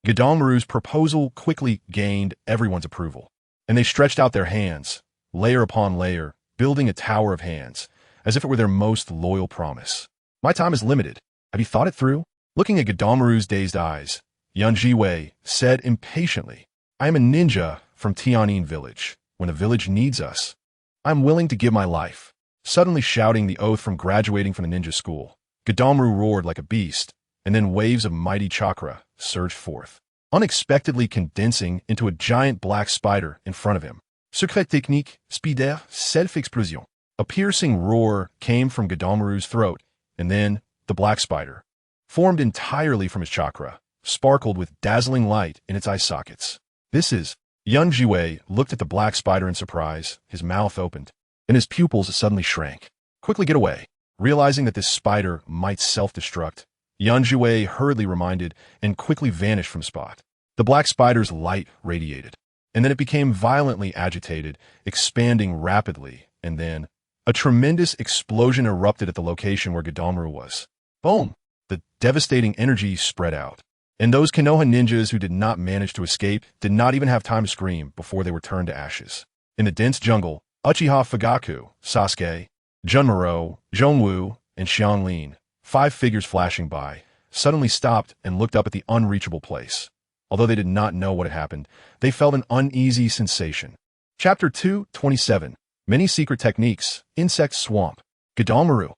Gadamaru's proposal quickly gained everyone's approval, and they stretched out their hands, layer upon layer, building a tower of hands, as if it were their most loyal promise. My time is limited. Have you thought it through? Looking at Gadamaru's dazed eyes, Yan Jiwei said impatiently, I am a ninja from Tianin village. When the village needs us, I am willing to give my life. Suddenly shouting the oath from graduating from the ninja school, Gadamaru roared like a beast, and then waves of mighty chakra surged forth, unexpectedly condensing into a giant black spider in front of him. Secret technique, spider, self-explosion. A piercing roar came from Gadamaru's throat, and then the black spider, formed entirely from his chakra, sparkled with dazzling light in its eye sockets. This is... Yan Jiwei looked at the black spider in surprise, his mouth opened, and his pupils suddenly shrank. Quickly get away. Realizing that this spider might self-destruct, Yan Jiwei hurriedly reminded and quickly vanished from spot. The black spider's light radiated, and then it became violently agitated, expanding rapidly, and then a tremendous explosion erupted at the location where Gadamaru was. Boom! The devastating energy spread out, and those Konoha ninjas who did not manage to escape did not even have time to scream before they were turned to ashes. In the dense jungle, Uchiha Fugaku, Sasuke, Junmaro, Zhongwu, and Xianglin, 5 figures flashing by, suddenly stopped and looked up at the unreachable place. Although they did not know what had happened, they felt an uneasy sensation. Chapter 2:27. Many secret techniques. Insect swamp. Gadamaru.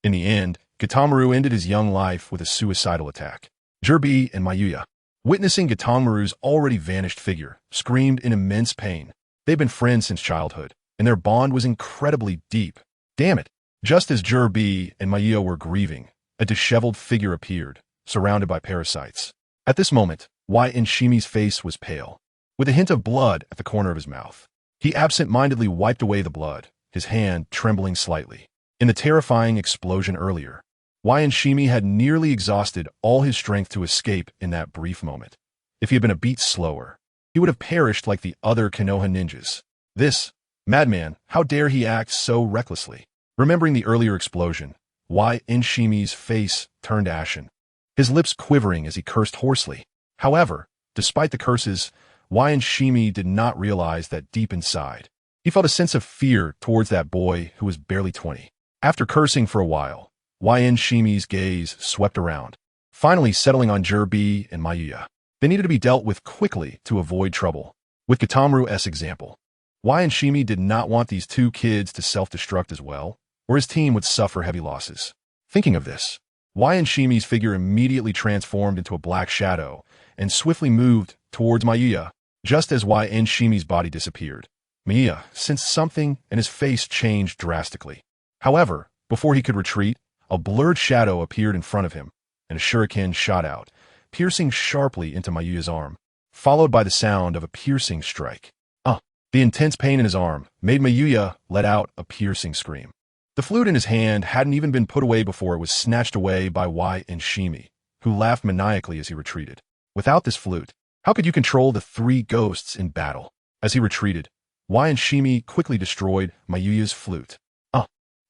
In the end, Gadamaru ended his young life with a suicidal attack. Jirbi and Mayuya, witnessing Gadamaru's already vanished figure, screamed in immense pain. They'd been friends since childhood, and their bond was incredibly deep. Damn it! Just as Jirbi and Mayuya were grieving, a disheveled figure appeared, surrounded by parasites. At this moment, Shimi's face was pale, with a hint of blood at the corner of his mouth. He absent-mindedly wiped away the blood, his hand trembling slightly. In the terrifying explosion earlier, Shimi had nearly exhausted all his strength to escape in that brief moment. If he had been a beat slower, he would have perished like the other Konoha ninjas. This madman, how dare he act so recklessly? Remembering the earlier explosion, Shimi's face turned ashen, his lips quivering as he cursed hoarsely. However, despite the curses, Shimi did not realize that deep inside, he felt a sense of fear towards that boy who was barely 20. After cursing for a while, Shimi's gaze swept around, finally settling on Jirbi and Mayuya. They needed to be dealt with quickly to avoid trouble. With Gadamaru's example, Shimi did not want these 2 kids to self-destruct as well, or his team would suffer heavy losses. Thinking of this, Shimi's figure immediately transformed into a black shadow and swiftly moved towards Mayuya, just as Shimi's body disappeared. Mayuya sensed something and his face changed drastically. However, before he could retreat, a blurred shadow appeared in front of him, and a shuriken shot out, piercing sharply into Mayuya's arm, followed by the sound of a piercing strike. The intense pain in his arm made Mayuya let out a piercing scream. The flute in his hand hadn't even been put away before it was snatched away by Shimi, who laughed maniacally as he retreated. Without this flute, how could you control the 3 ghosts in battle? As he retreated, Shimi quickly destroyed Mayuya's flute.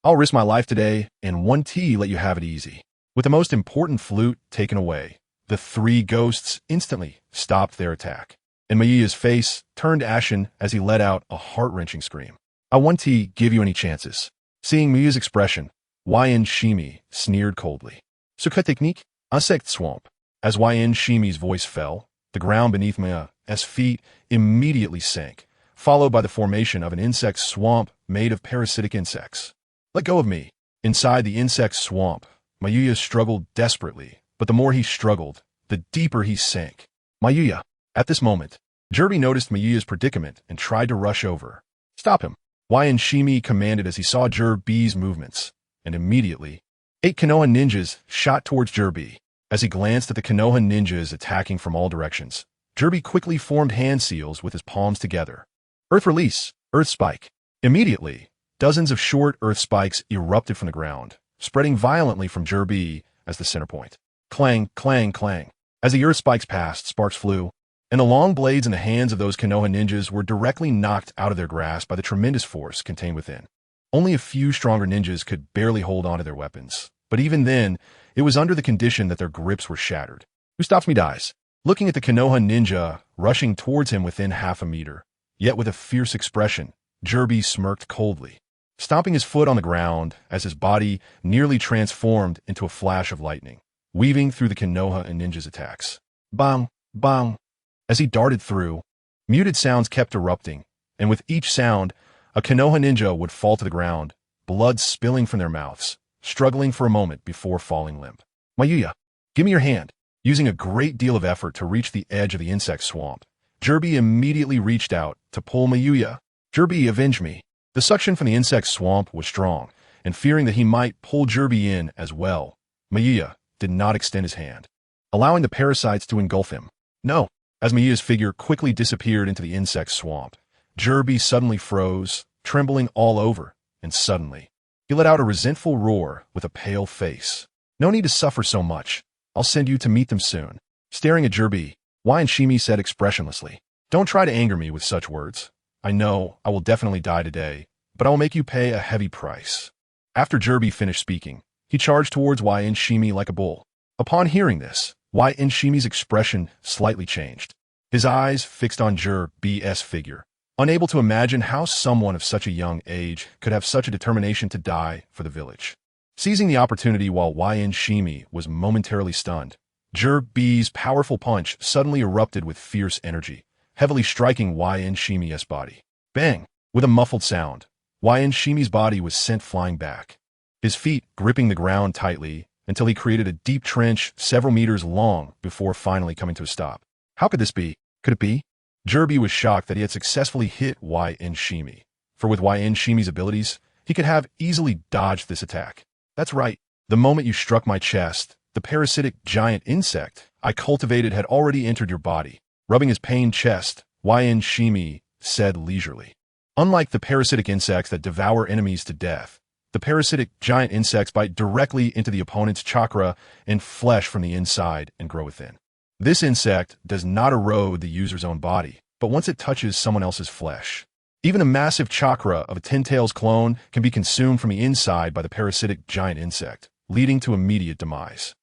I'll risk my life today, and 1 tea let you have it easy. With the most important flute taken away, the 3 ghosts instantly stopped their attack, and Mayuya's face turned ashen as he let out a heart-wrenching scream. I won't give you any chances. Seeing Mayuya's expression, Shimi sneered coldly. Secret technique, insect swamp. As Shimi's voice fell, the ground beneath Mayuya's feet immediately sank, followed by the formation of an insect swamp made of parasitic insects. Let go of me. Inside the insect swamp, Mayuya struggled desperately, but the more he struggled, the deeper he sank. Mayuya. At this moment, Jirbi noticed Mayuya's predicament and tried to rush over. Stop him. Shimi commanded as he saw Jirbi's movements, and immediately, 8 Konoha ninjas shot towards Jirbi. As he glanced at the Konoha ninjas attacking from all directions, Jirbi quickly formed hand seals with his palms together. Earth release, earth spike. Immediately, dozens of short earth spikes erupted from the ground, spreading violently from Jirbi as the center point. Clang, clang, clang. As the earth spikes passed, sparks flew, and the long blades in the hands of those Konoha ninjas were directly knocked out of their grasp by the tremendous force contained within. Only a few stronger ninjas could barely hold on to their weapons, but even then, it was under the condition that their grips were shattered. Who stops me dies. Looking at the Konoha ninja rushing towards him within half a meter, yet with a fierce expression, Jirbi smirked coldly. stomping his foot on the ground as his body nearly transformed into a flash of lightning, weaving through the Konoha and ninja's attacks. Bang, bang. As he darted through, muted sounds kept erupting, and with each sound, a Konoha ninja would fall to the ground, blood spilling from their mouths, struggling for a moment before falling limp. Mayuya, give me your hand. Using a great deal of effort to reach the edge of the insect swamp, Jirby immediately reached out to pull Mayuya. Jirby, avenge me. The suction from the insect swamp was strong, and fearing that he might pull Jirby in as well, Mayuya did not extend his hand, allowing the parasites to engulf him. No. As Mayuya's figure quickly disappeared into the insect swamp, Jirby suddenly froze, trembling all over, and suddenly, he let out a resentful roar with a pale face. No need to suffer so much. I'll send you to meet them soon. Staring at Jirby, Shimi said expressionlessly, Don't try to anger me with such words. I know I will definitely die today, but I will make you pay a heavy price. After Jirby finished speaking, he charged towards Shimi like a bull. Upon hearing this, Shimi's expression slightly changed. His eyes fixed on Jirby's figure, unable to imagine how someone of such a young age could have such a determination to die for the village. Seizing the opportunity while Shimi was momentarily stunned, Jirby's powerful punch suddenly erupted with fierce energy, heavily striking Shimi's body. Bang! With a muffled sound, Shimi's body was sent flying back, his feet gripping the ground tightly until he created a deep trench several meters long before finally coming to a stop. How could this be? Could it be? Jirby was shocked that he had successfully hit Shimi, for with Shimi's abilities, he could have easily dodged this attack. That's right. The moment you struck my chest, the parasitic giant insect I cultivated had already entered your body. Rubbing his pained chest, Shimi said leisurely. Unlike the parasitic insects that devour enemies to death, the parasitic giant insects bite directly into the opponent's chakra and flesh from the inside and grow within. This insect does not erode the user's own body, but once it touches someone else's flesh. Even a massive chakra of a Ten-Tails clone can be consumed from the inside by the parasitic giant insect, leading to immediate demise.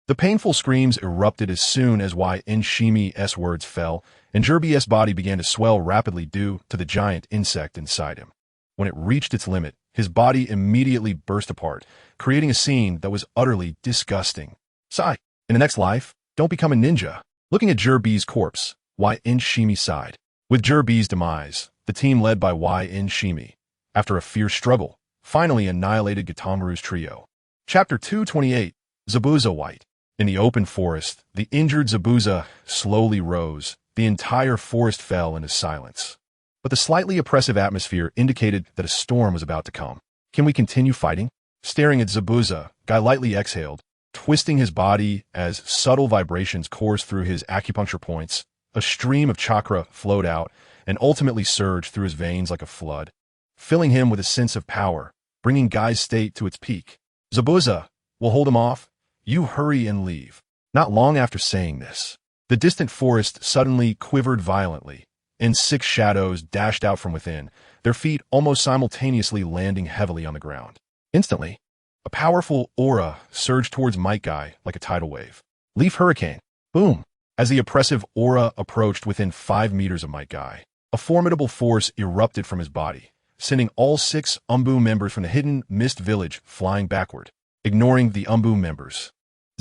The painful screams erupted as soon as Shimi's words fell, and Jirby's body began to swell rapidly due to the giant insect inside him. When it reached its limit, his body immediately burst apart, creating a scene that was utterly disgusting. Sigh. In the next life, don't become a ninja. Looking at Jirby's corpse, Shimi sighed. With Jirby's demise, the team led by Shimi, after a fierce struggle, finally annihilated Gatomaru's trio. Chapter 228, Zabuza White. In the open forest, the injured Zabuza slowly rose. The entire forest fell into silence. But the slightly oppressive atmosphere indicated that a storm was about to come. Can we continue fighting? Staring at Zabuza, Guy lightly exhaled, twisting his body as subtle vibrations coursed through his acupuncture points. A stream of chakra flowed out and ultimately surged through his veins like a flood, filling him with a sense of power, bringing Guy's state to its peak. Zabuza, we'll hold him off. You hurry and leave. Not long after saying this, the distant forest suddenly quivered violently, and 6 shadows dashed out from within, their feet almost simultaneously landing heavily on the ground. Instantly, a powerful aura surged towards Might Guy like a tidal wave. Leaf Hurricane. Boom! As the oppressive aura approached within 5 meters of Might Guy, a formidable force erupted from his body, sending all 6 Umbu members from the hidden mist village flying backward, ignoring the Umbu members.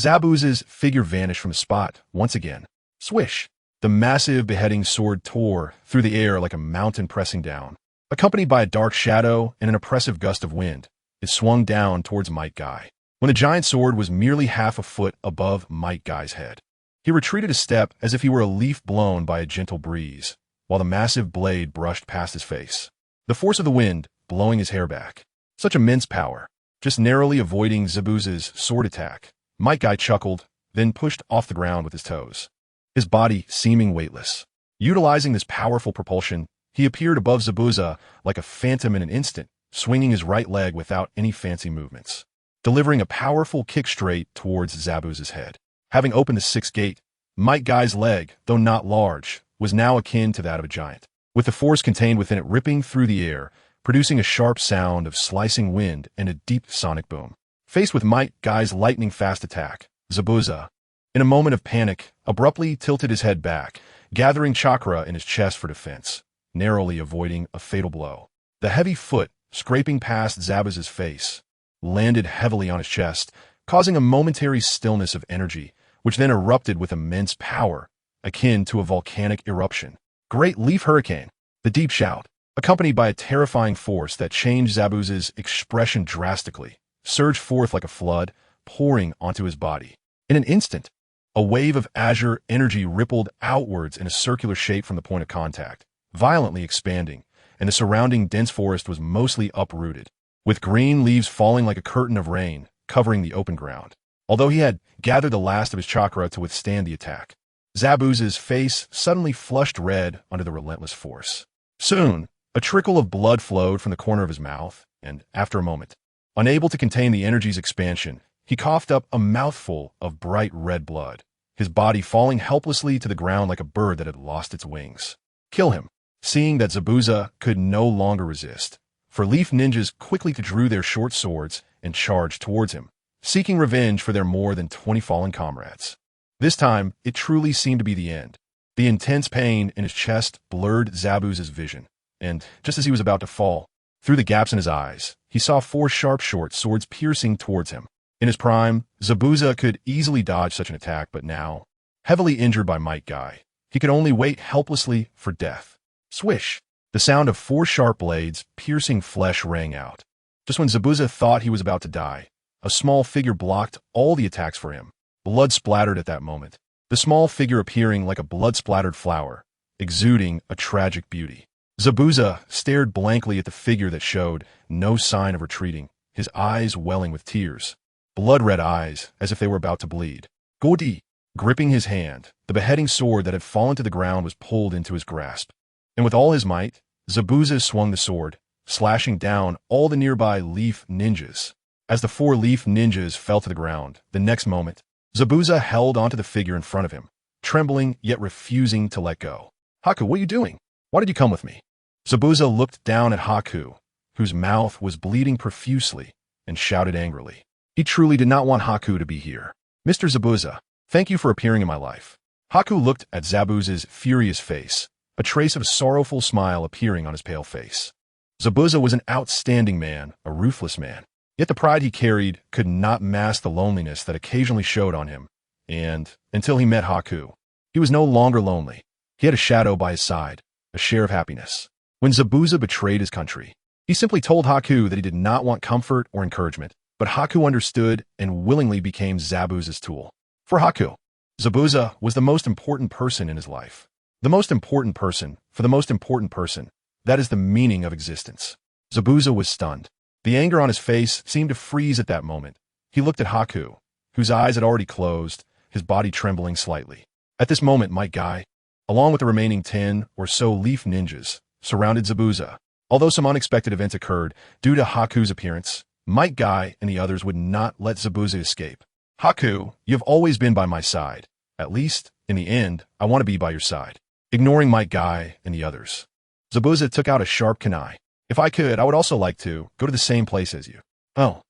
Zabuza's figure vanished from the spot once again. Swish! The massive beheading sword tore through the air like a mountain pressing down. Accompanied by a dark shadow and an oppressive gust of wind, it swung down towards Might Guy. When the giant sword was merely half a foot above Might Guy's head, he retreated a step as if he were a leaf blown by a gentle breeze, while the massive blade brushed past his face. The force of the wind blowing his hair back. Such immense power. Just narrowly avoiding Zabuza's sword attack, Might Guy chuckled, then pushed off the ground with his toes, his body seeming weightless. Utilizing this powerful propulsion, he appeared above Zabuza like a phantom in an instant, swinging his right leg without any fancy movements, delivering a powerful kick straight towards Zabuza's head. Having opened the 6th gate, Might Guy's leg, though not large, was now akin to that of a giant, with the force contained within it ripping through the air, producing a sharp sound of slicing wind and a deep sonic boom. Faced with Might Guy's lightning-fast attack, Zabuza, in a moment of panic, abruptly tilted his head back, gathering chakra in his chest for defense, narrowly avoiding a fatal blow. The heavy foot scraping past Zabuza's face, landed heavily on his chest, causing a momentary stillness of energy, which then erupted with immense power, akin to a volcanic eruption. Great Leaf Hurricane, the deep shout, accompanied by a terrifying force that changed Zabuza's expression drastically, surged forth like a flood, pouring onto his body. In an instant, a wave of azure energy rippled outwards in a circular shape from the point of contact, violently expanding, and the surrounding dense forest was mostly uprooted, with green leaves falling like a curtain of rain, covering the open ground. Although he had gathered the last of his chakra to withstand the attack, Zabuza's face suddenly flushed red under the relentless force. Soon, a trickle of blood flowed from the corner of his mouth, and after a moment, unable to contain the energy's expansion, he coughed up a mouthful of bright red blood, his body falling helplessly to the ground like a bird that had lost its wings. Kill him. Seeing that Zabuza could no longer resist, for Leaf Ninjas quickly drew their short swords and charged towards him, seeking revenge for their more than 20 fallen comrades. This time, it truly seemed to be the end. The intense pain in his chest blurred Zabuza's vision, and just as he was about to fall, through the gaps in his eyes, he saw 4 sharp short swords piercing towards him. In his prime, Zabuza could easily dodge such an attack, but now, heavily injured by Might Guy, he could only wait helplessly for death. Swish! The sound of 4 sharp blades piercing flesh rang out. Just when Zabuza thought he was about to die, a small figure blocked all the attacks for him. Blood splattered at that moment, the small figure appearing like a blood-splattered flower, exuding a tragic beauty. Zabuza stared blankly at the figure that showed no sign of retreating, his eyes welling with tears, blood-red eyes as if they were about to bleed. Godi! Gripping his hand, the beheading sword that had fallen to the ground was pulled into his grasp. And with all his might, Zabuza swung the sword, slashing down all the nearby Leaf Ninjas. As the 4 Leaf Ninjas fell to the ground, the next moment, Zabuza held onto the figure in front of him, trembling yet refusing to let go. Haku, what are you doing? Why did you come with me? Zabuza looked down at Haku, whose mouth was bleeding profusely, and shouted angrily. He truly did not want Haku to be here. Mr. Zabuza, thank you for appearing in my life. Haku looked at Zabuza's furious face, a trace of a sorrowful smile appearing on his pale face. Zabuza was an outstanding man, a ruthless man. Yet the pride he carried could not mask the loneliness that occasionally showed on him, and, until he met Haku, he was no longer lonely. He had a shadow by his side, a share of happiness. When Zabuza betrayed his country, he simply told Haku that he did not want comfort or encouragement, but Haku understood and willingly became Zabuza's tool. For Haku, Zabuza was the most important person in his life. The most important person, for the most important person, that is the meaning of existence. Zabuza was stunned. The anger on his face seemed to freeze at that moment. He looked at Haku, whose eyes had already closed, his body trembling slightly. At this moment, Might Guy, along with the remaining 10 or so Leaf Ninjas, surrounded Zabuza. Although some unexpected events occurred due to Haku's appearance, Might Guy and the others would not let Zabuza escape. Haku, you have always been by my side. At least, in the end, I want to be by your side. Ignoring Might Guy and the others, Zabuza took out a sharp kunai. If I could, I would also like to go to the same place as you. Oh.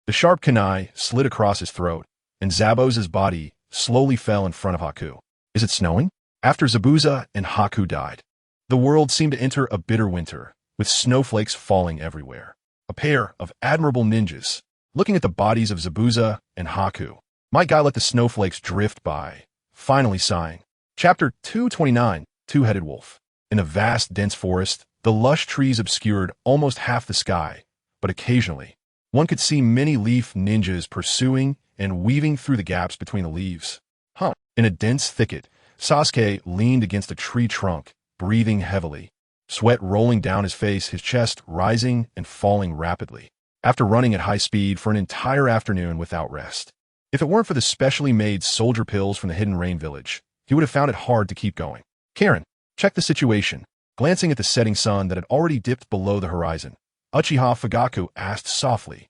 The sharp kunai slid across his throat, and Zabuza's body slowly fell in front of Haku. Is it snowing? After Zabuza and Haku died, the world seemed to enter a bitter winter, with snowflakes falling everywhere. A pair of admirable ninjas, looking at the bodies of Zabuza and Haku. Might Guy let the snowflakes drift by, finally sighing. Chapter 229, Two-Headed Wolf. In a vast, dense forest, the lush trees obscured almost half the sky, but occasionally, one could see many Leaf Ninjas pursuing and weaving through the gaps between the leaves. In a dense thicket, Sasuke leaned against a tree trunk, breathing heavily, sweat rolling down his face, his chest rising and falling rapidly, after running at high speed for an entire afternoon without rest. If it weren't for the specially made soldier pills from the Hidden Rain village, he would have found it hard to keep going. Karen, check the situation. Glancing at the setting sun that had already dipped below the horizon, Uchiha Fugaku asked softly.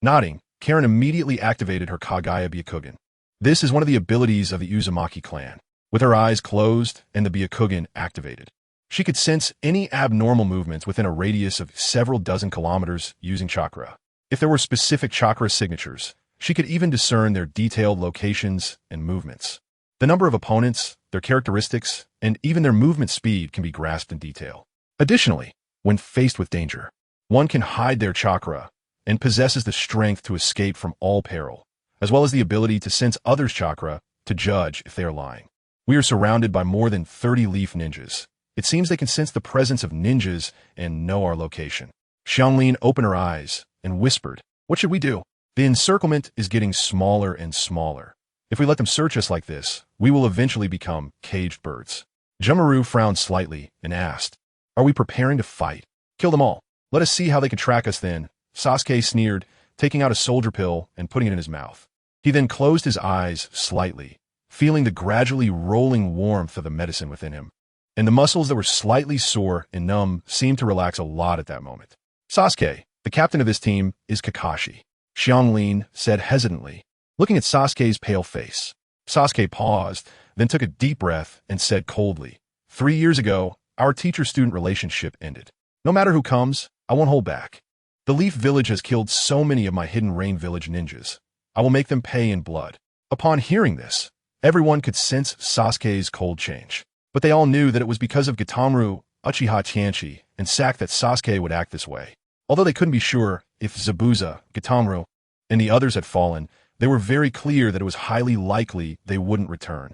Nodding, Karen immediately activated her Kagaya Byakugan. This is one of the abilities of the Uzumaki clan. With her eyes closed and the Byakugan activated, she could sense any abnormal movements within a radius of several dozen kilometers using chakra. If there were specific chakra signatures, she could even discern their detailed locations and movements. The number of opponents, their characteristics, and even their movement speed can be grasped in detail. Additionally, when faced with danger, One can hide their chakra and possesses the strength to escape from all peril, as well as the ability to sense others' chakra to judge if they are lying. We are surrounded by more than 30 leaf ninjas. It seems they can sense the presence of ninjas and know our location. Xianglin opened her eyes and whispered, "What should we do? The encirclement is getting smaller and smaller. If we let them search us like this, we will eventually become caged birds." Jummaru frowned slightly and asked, "Are we preparing to fight? Kill them all. Let us see how they can track us then." Sasuke sneered, taking out a soldier pill and putting it in his mouth. He then closed his eyes slightly, feeling the gradually rolling warmth of the medicine within him. And the muscles that were slightly sore and numb seemed to relax a lot at that moment. "Sasuke, the captain of this team, is Kakashi," Xianglin said hesitantly, looking at Sasuke's pale face. Sasuke paused, then took a deep breath and said coldly, 3 years ago, our teacher-student relationship ended. No matter who comes, I won't hold back. The Leaf Village has killed so many of my Hidden Rain Village ninjas. I will make them pay in blood." Upon hearing this, everyone could sense Sasuke's cold change. But they all knew that it was because of Gitamru, Uchiha Tianchi, and Sak that Sasuke would act this way. Although they couldn't be sure if Zabuza, Gitamru, and the others had fallen, they were very clear that it was highly likely they wouldn't return.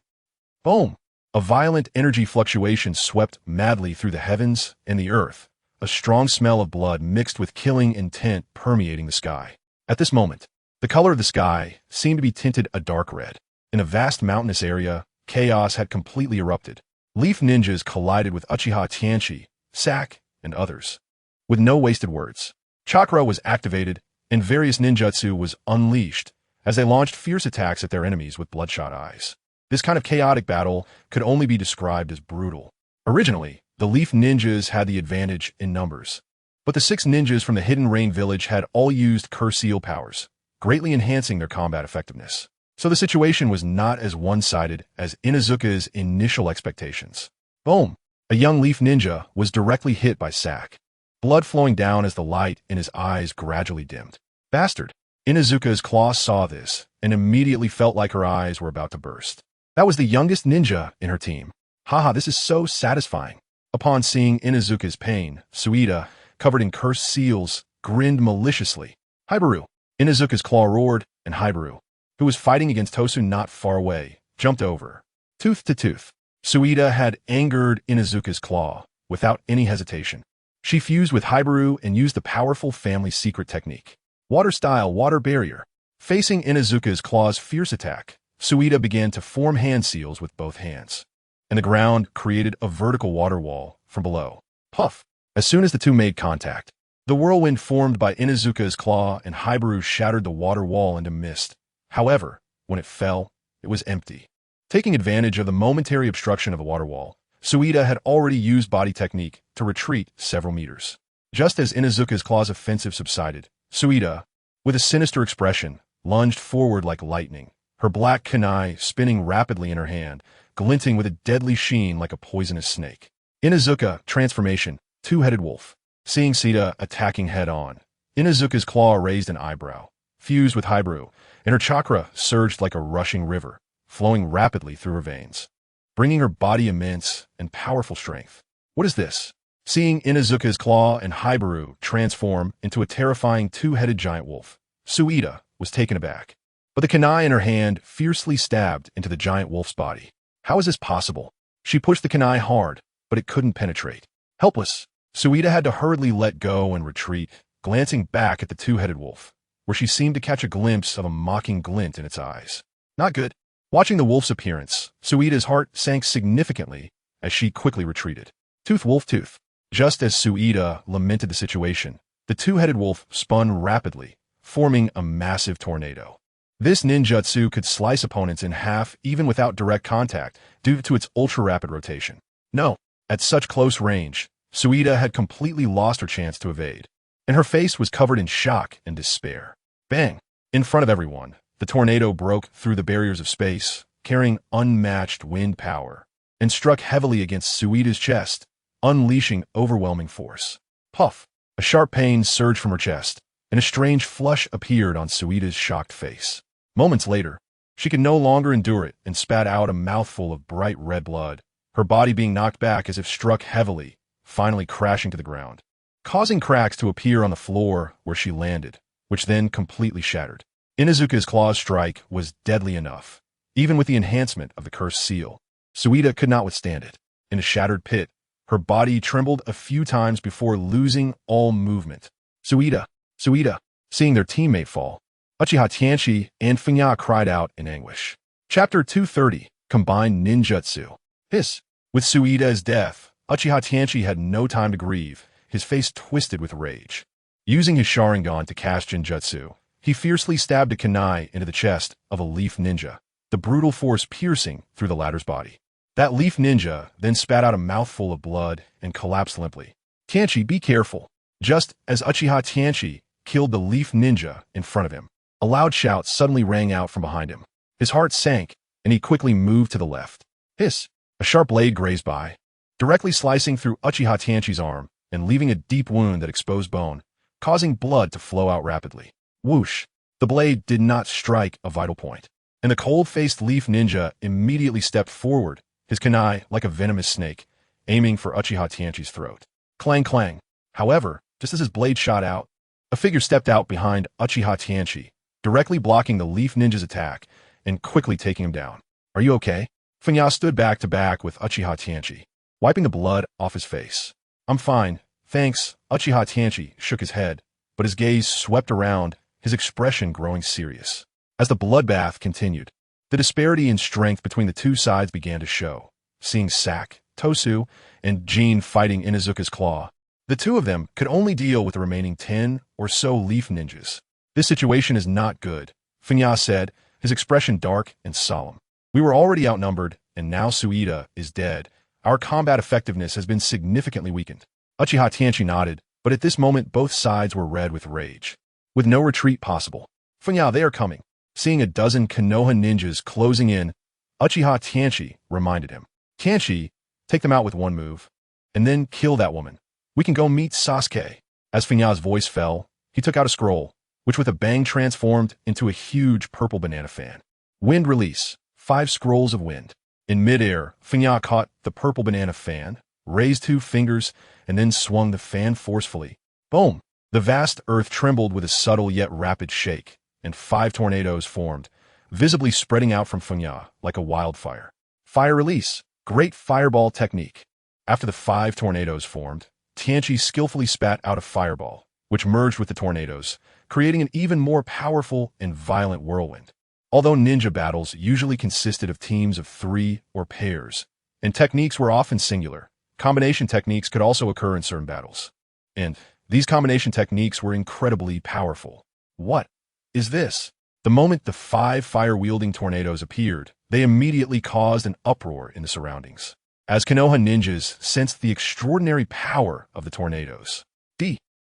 Boom! A violent energy fluctuation swept madly through the heavens and the earth, a strong smell of blood mixed with killing intent permeating the sky. At this moment, the color of the sky seemed to be tinted a dark red. In a vast mountainous area, chaos had completely erupted. Leaf ninjas collided with Uchiha Tianchi, Sak, and others. With no wasted words, chakra was activated and various ninjutsu was unleashed as they launched fierce attacks at their enemies with bloodshot eyes. This kind of chaotic battle could only be described as brutal. Originally, the Leaf ninjas had the advantage in numbers, but the 6 ninjas from the Hidden Rain Village had all used Curse Seal powers, greatly enhancing their combat effectiveness. So the situation was not as one-sided as Inuzuka's initial expectations. Boom! A young Leaf ninja was directly hit by Sak, blood flowing down as the light in his eyes gradually dimmed. Bastard! Inuzuka's claw saw this and immediately felt like her eyes were about to burst. That was the youngest ninja in her team. Haha, this is so satisfying. Upon seeing Inuzuka's pain, Suida, covered in cursed seals, grinned maliciously. Haibaru! Inuzuka's claw roared, and Haibaru, who was fighting against Tosu not far away, jumped over. Tooth to tooth. Suida had angered Inuzuka's claw without any hesitation. She fused with Haibaru and used the powerful family secret technique. Water-style water barrier. Facing Inuzuka's claw's fierce attack, Suida began to form hand seals with both hands, and the ground created a vertical water wall from below. Puff! As soon as the two made contact, the whirlwind formed by Inuzuka's claw and Haibaru shattered the water wall into mist. However, when it fell, it was empty. Taking advantage of the momentary obstruction of the water wall, Suida had already used body technique to retreat several meters. Just as Inuzuka's claw's offensive subsided, Suida, with a sinister expression, lunged forward like lightning, her black kunai spinning rapidly in her hand, glinting with a deadly sheen like a poisonous snake. Inuzuka, transformation, two-headed wolf. Seeing Sita attacking head-on, Inuzuka's claw raised an eyebrow, fused with Haibaru, and her chakra surged like a rushing river, flowing rapidly through her veins, bringing her body immense and powerful strength. What is this? Seeing Inuzuka's claw and Haibaru transform into a terrifying two-headed giant wolf, Suida was taken aback. But the kunai in her hand fiercely stabbed into the giant wolf's body. How is this possible? She pushed the kunai hard, but it couldn't penetrate. Helpless, Suida had to hurriedly let go and retreat, glancing back at the two-headed wolf, where she seemed to catch a glimpse of a mocking glint in its eyes. Not good. Watching the wolf's appearance, Suida's heart sank significantly as she quickly retreated. Tooth wolf tooth. Just as Suida lamented the situation, the two-headed wolf spun rapidly, forming a massive tornado. This ninjutsu could slice opponents in half even without direct contact due to its ultra-rapid rotation. No, at such close range, Suida had completely lost her chance to evade, and her face was covered in shock and despair. Bang! In front of everyone, the tornado broke through the barriers of space, carrying unmatched wind power, and struck heavily against Suida's chest, unleashing overwhelming force. Puff! A sharp pain surged from her chest, and a strange flush appeared on Suida's shocked face. Moments later, she could no longer endure it and spat out a mouthful of bright red blood, her body being knocked back as if struck heavily, finally crashing to the ground. causing cracks to appear on the floor where she landed, which then completely shattered. Inazuka's claw's strike was deadly enough. Even with the enhancement of the cursed seal, Suida could not withstand it. In a shattered pit, her body trembled a few times before losing all movement. Suida! Suida! Seeing their teammate fall, Uchiha Tianchi and Fengya cried out in anguish. Chapter 230, Combined Ninjutsu. Hiss! With Suida's death, Uchiha Tianchi had no time to grieve, his face twisted with rage. Using his Sharingan to cast Genjutsu, he fiercely stabbed a kunai into the chest of a leaf ninja, the brutal force piercing through the latter's body. That leaf ninja then spat out a mouthful of blood and collapsed limply. Tianchi, be careful! Just as Uchiha Tianchi killed the leaf ninja in front of him, a loud shout suddenly rang out from behind him. His heart sank, and he quickly moved to the left. Hiss! A sharp blade grazed by, directly slicing through Uchiha Tianchi's arm and leaving a deep wound that exposed bone, causing blood to flow out rapidly. Whoosh! The blade did not strike a vital point, and the cold-faced leaf ninja immediately stepped forward, his kunai like a venomous snake, aiming for Uchiha Tianchi's throat. Clang clang! However, just as his blade shot out, a figure stepped out behind Uchiha Tianchi, directly blocking the leaf ninja's attack and quickly taking him down. Are you okay? Fengya stood back to back with Uchiha Tianchi, wiping the blood off his face. I'm fine, thanks. Uchiha Tianchi shook his head, but his gaze swept around, his expression growing serious. As the bloodbath continued, the disparity in strength between the two sides began to show. Seeing Sak, Tosu, and Jin fighting Inazuka's claw, the two of them could only deal with the remaining 10 or so leaf ninjas. This situation is not good, Fengya said, his expression dark and solemn. We were already outnumbered, and now Suida is dead. Our combat effectiveness has been significantly weakened. Uchiha Tianchi nodded, but at this moment both sides were red with rage. With no retreat possible. Fengya, they are coming. Seeing a dozen Konoha ninjas closing in, Uchiha Tianchi reminded him. Tianchi, take them out with one move, and then kill that woman. We can go meet Sasuke. As Fengya's voice fell, he took out a scroll, which with a bang transformed into a huge purple banana fan. Wind release. 5 scrolls of wind. In midair, Fengya caught the purple banana fan, raised 2 fingers, and then swung the fan forcefully. Boom! The vast earth trembled with a subtle yet rapid shake, and 5 tornadoes formed, visibly spreading out from Fengya like a wildfire. Fire release. Great fireball technique. After the 5 tornadoes formed, Tianchi skillfully spat out a fireball, which merged with the tornadoes, creating an even more powerful and violent whirlwind. Although ninja battles usually consisted of teams of 3 or pairs, and techniques were often singular, combination techniques could also occur in certain battles. And these combination techniques were incredibly powerful. What is this? The moment the 5 fire-wielding tornadoes appeared, they immediately caused an uproar in the surroundings, as Konoha ninjas sensed the extraordinary power of the tornadoes.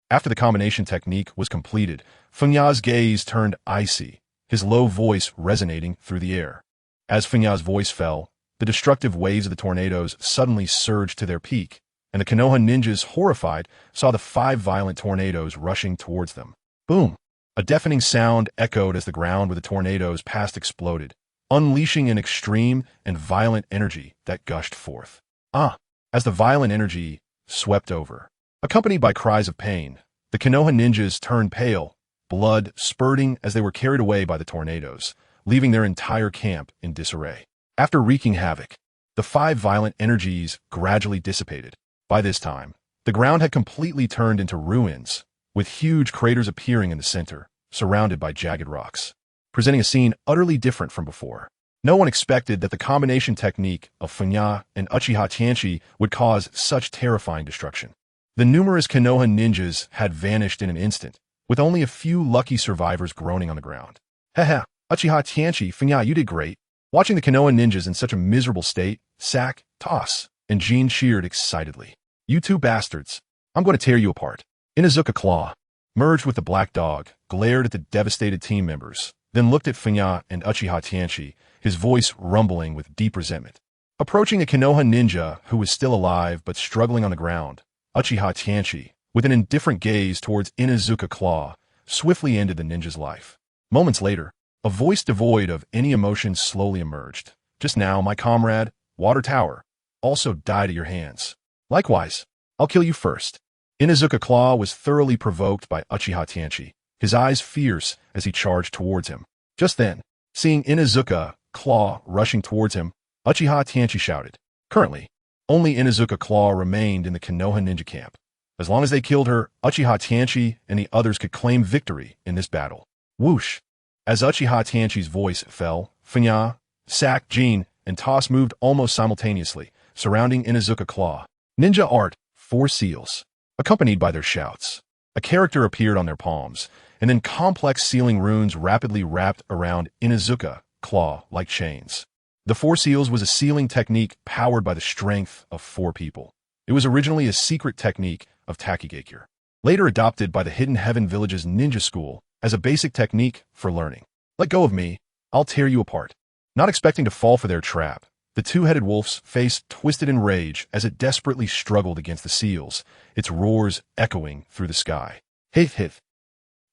After the combination technique was completed, Fengya's gaze turned icy, his low voice resonating through the air. As Fengya's voice fell, the destructive waves of the tornadoes suddenly surged to their peak, and the Konoha ninjas, horrified, saw the 5 violent tornadoes rushing towards them. Boom! A deafening sound echoed as the ground where the tornadoes passed exploded, unleashing an extreme and violent energy that gushed forth. As the violent energy swept over, accompanied by cries of pain, the Konoha ninjas turned pale, blood spurting as they were carried away by the tornadoes, leaving their entire camp in disarray. After wreaking havoc, the 5 violent energies gradually dissipated. By this time, the ground had completely turned into ruins, with huge craters appearing in the center, surrounded by jagged rocks, presenting a scene utterly different from before. No one expected that the combination technique of Fengya and Uchiha Tianchi would cause such terrifying destruction. The numerous Konoha ninjas had vanished in an instant, with only a few lucky survivors groaning on the ground. Haha, Uchiha Tianchi, Fengya, you did great. Watching the Konoha ninjas in such a miserable state, Sak, Toss, and Jin cheered excitedly. You 2 bastards. I'm going to tear you apart. Inazuka Claw merged with the black dog, glared at the devastated team members, then looked at Fengya and Uchiha Tianchi, his voice rumbling with deep resentment. Approaching a Konoha ninja who was still alive but struggling on the ground, Uchiha Tianchi, with an indifferent gaze towards Inazuka Claw, swiftly ended the ninja's life. Moments later, a voice devoid of any emotion slowly emerged. Just now, my comrade, Water Tower, also died at your hands. Likewise, I'll kill you first. Inuzuka Claw was thoroughly provoked by Uchiha Tianchi, his eyes fierce as he charged towards him. Just then, seeing Inuzuka Claw rushing towards him, Uchiha Tianchi shouted. Currently, only Inuzuka Claw remained in the Konoha ninja camp. As long as they killed her, Uchiha Tianchi and the others could claim victory in this battle. Whoosh! As Uchiha Tianchi's voice fell, Fenya, Sak, Jin, and Toss moved almost simultaneously, surrounding Inuzuka Claw. Ninja Art, 4 seals. Accompanied by their shouts. A character appeared on their palms, and then complex sealing runes rapidly wrapped around Inuzuka Claw like chains. The 4 seals was a sealing technique powered by the strength of 4 people. It was originally a secret technique of Takigakure, later adopted by the Hidden Heaven Village's ninja school as a basic technique for learning. Let go of me, I'll tear you apart. Not expecting to fall for their trap, the 2-headed wolf's face twisted in rage as it desperately struggled against the seals, its roars echoing through the sky. Hith hith.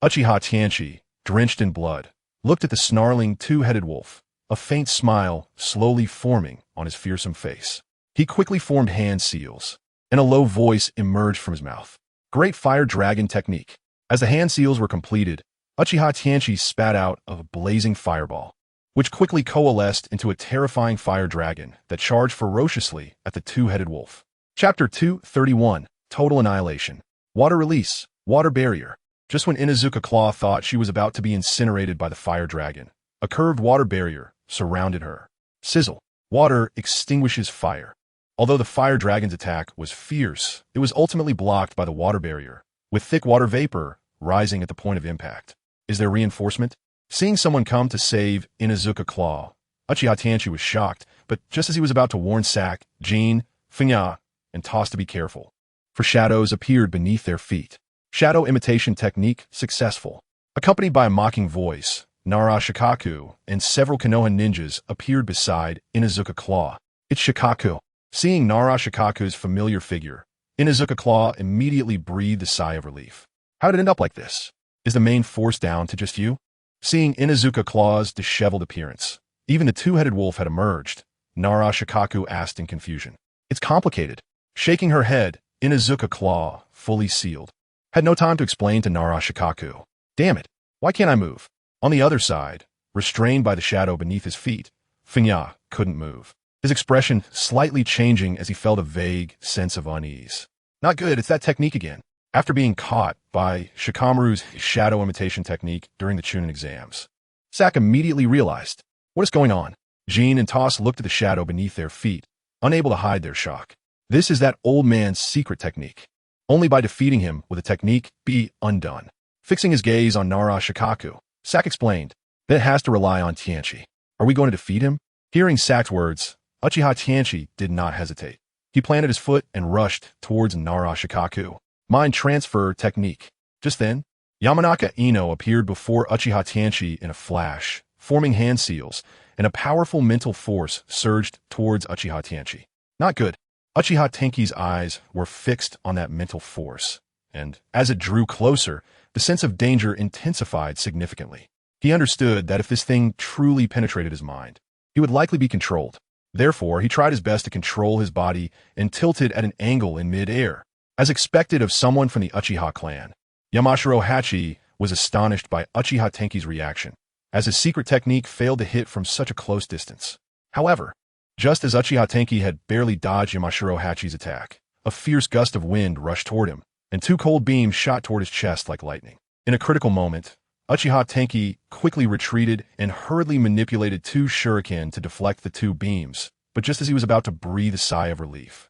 Uchiha Tianchi, drenched in blood, looked at the snarling 2-headed wolf, a faint smile slowly forming on his fearsome face. He quickly formed hand seals, and a low voice emerged from his mouth. Great Fire Dragon Technique. As the hand seals were completed, Uchiha Tianchi spat out a blazing fireball, which quickly coalesced into a terrifying fire dragon that charged ferociously at the 2-headed wolf. Chapter 231, Total Annihilation. Water Release, Water Barrier. Just when Inuzuka Claw thought she was about to be incinerated by the fire dragon, a curved water barrier surrounded her. Sizzle. Water extinguishes fire. Although the fire dragon's attack was fierce, it was ultimately blocked by the water barrier, with thick water vapor rising at the point of impact. Is there reinforcement? Seeing someone come to save Inuzuka Claw, Uchiha Tianchi was shocked, but just as he was about to warn Sak, Jin, Fenya, and Toss to be careful, for shadows appeared beneath their feet. Shadow imitation technique successful. Accompanied by a mocking voice, Nara Shikaku and several Konoha ninjas appeared beside Inuzuka Claw. It's Shikaku. Seeing Nara Shikaku's familiar figure, Inuzuka Claw immediately breathed a sigh of relief. How did it end up like this? Is the main force down to just you? Seeing Inuzuka Claw's disheveled appearance, even the 2-headed wolf had emerged, Nara Shikaku asked in confusion. It's complicated. Shaking her head, Inuzuka Claw, fully sealed, had no time to explain to Nara Shikaku. Damn it, why can't I move? On the other side, restrained by the shadow beneath his feet, Fenya couldn't move, his expression slightly changing as he felt a vague sense of unease. Not good, it's that technique again. After being caught by Shikamaru's shadow imitation technique during the Chunin exams, Sak immediately realized, what is going on? Jin and Toss looked at the shadow beneath their feet, unable to hide their shock. This is that old man's secret technique. Only by defeating him with a technique be undone. Fixing his gaze on Nara Shikaku, Sak explained, that it has to rely on Tianchi. Are we going to defeat him? Hearing Sak's words, Uchiha Tianchi did not hesitate. He planted his foot and rushed towards Nara Shikaku. Mind transfer technique. Just then, Yamanaka Ino appeared before Uchiha Tianchi in a flash, forming hand seals, and a powerful mental force surged towards Uchiha Tianchi. Not good. Uchiha Tianchi's eyes were fixed on that mental force, and as it drew closer, the sense of danger intensified significantly. He understood that if this thing truly penetrated his mind, he would likely be controlled. Therefore, he tried his best to control his body and tilted at an angle in mid-air. As expected of someone from the Uchiha clan, Yamashiro Hachi was astonished by Uchiha Tenki's reaction, as his secret technique failed to hit from such a close distance. However, just as Uchiha Tenki had barely dodged Yamashiro Hachi's attack, a fierce gust of wind rushed toward him, and 2 cold beams shot toward his chest like lightning. In a critical moment, Uchiha Tenki quickly retreated and hurriedly manipulated 2 shuriken to deflect the 2 beams, but just as he was about to breathe a sigh of relief,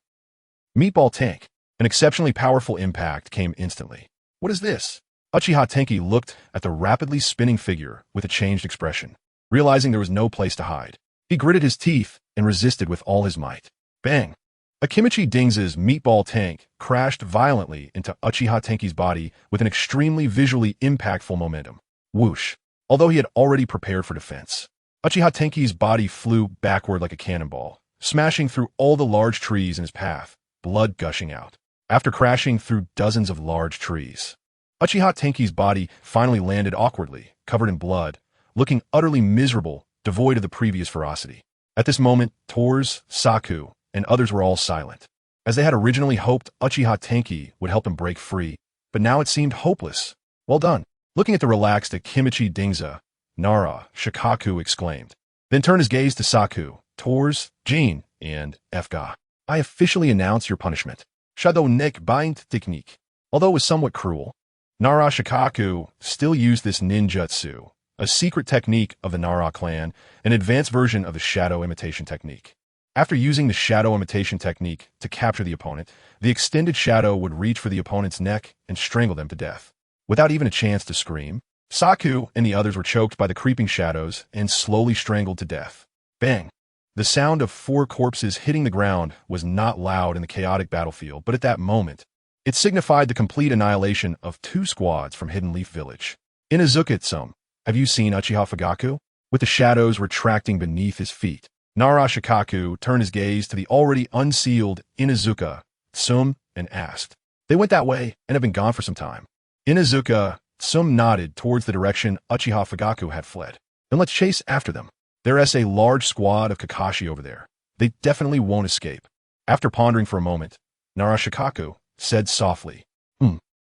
Meatball Tank, an exceptionally powerful impact, came instantly. What is this? Uchiha Tenki looked at the rapidly spinning figure with a changed expression, realizing there was no place to hide. He gritted his teeth and resisted with all his might. Bang! Akimichi Dings's Meatball Tank crashed violently into Uchiha Tenki's body with an extremely visually impactful momentum. Whoosh! Although he had already prepared for defense, Uchiha Tenki's body flew backward like a cannonball, smashing through all the large trees in his path, blood gushing out. After crashing through dozens of large trees, Uchiha Tenki's body finally landed awkwardly, covered in blood, looking utterly miserable, devoid of the previous ferocity. At this moment, Tors, Saku, and others were all silent. as they had originally hoped Uchiha Tenki would help him break free, but now it seemed hopeless. Well done. Looking at the relaxed Akimichi Dingza, Nara Shikaku exclaimed, then turned his gaze to Saku, Tors, Jin, and Fga. I officially announce your punishment. Shadow Nek Bind Technique. Although it was somewhat cruel, Nara Shikaku still used this ninjutsu, a secret technique of the Nara clan, an advanced version of the shadow imitation technique. After using the shadow imitation technique to capture the opponent, the extended shadow would reach for the opponent's neck and strangle them to death. Without even a chance to scream, Saku and the others were choked by the creeping shadows and slowly strangled to death. Bang! The sound of 4 corpses hitting the ground was not loud in the chaotic battlefield, but at that moment, it signified the complete annihilation of 2 squads from Hidden Leaf Village. Inazuka-tsum, have you seen Uchiha Fugaku? With the shadows retracting beneath his feet, Nara Shikaku turned his gaze to the already unsealed Inazuka-tsum and asked, they went that way and have been gone for some time. Inazuka-tsum nodded towards the direction Uchiha Fugaku had fled. Then let's chase after them. There's a large squad of Kakashi over there. They definitely won't escape. After pondering for a moment, Nara Shikaku said softly,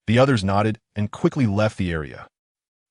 The others nodded and quickly left the area.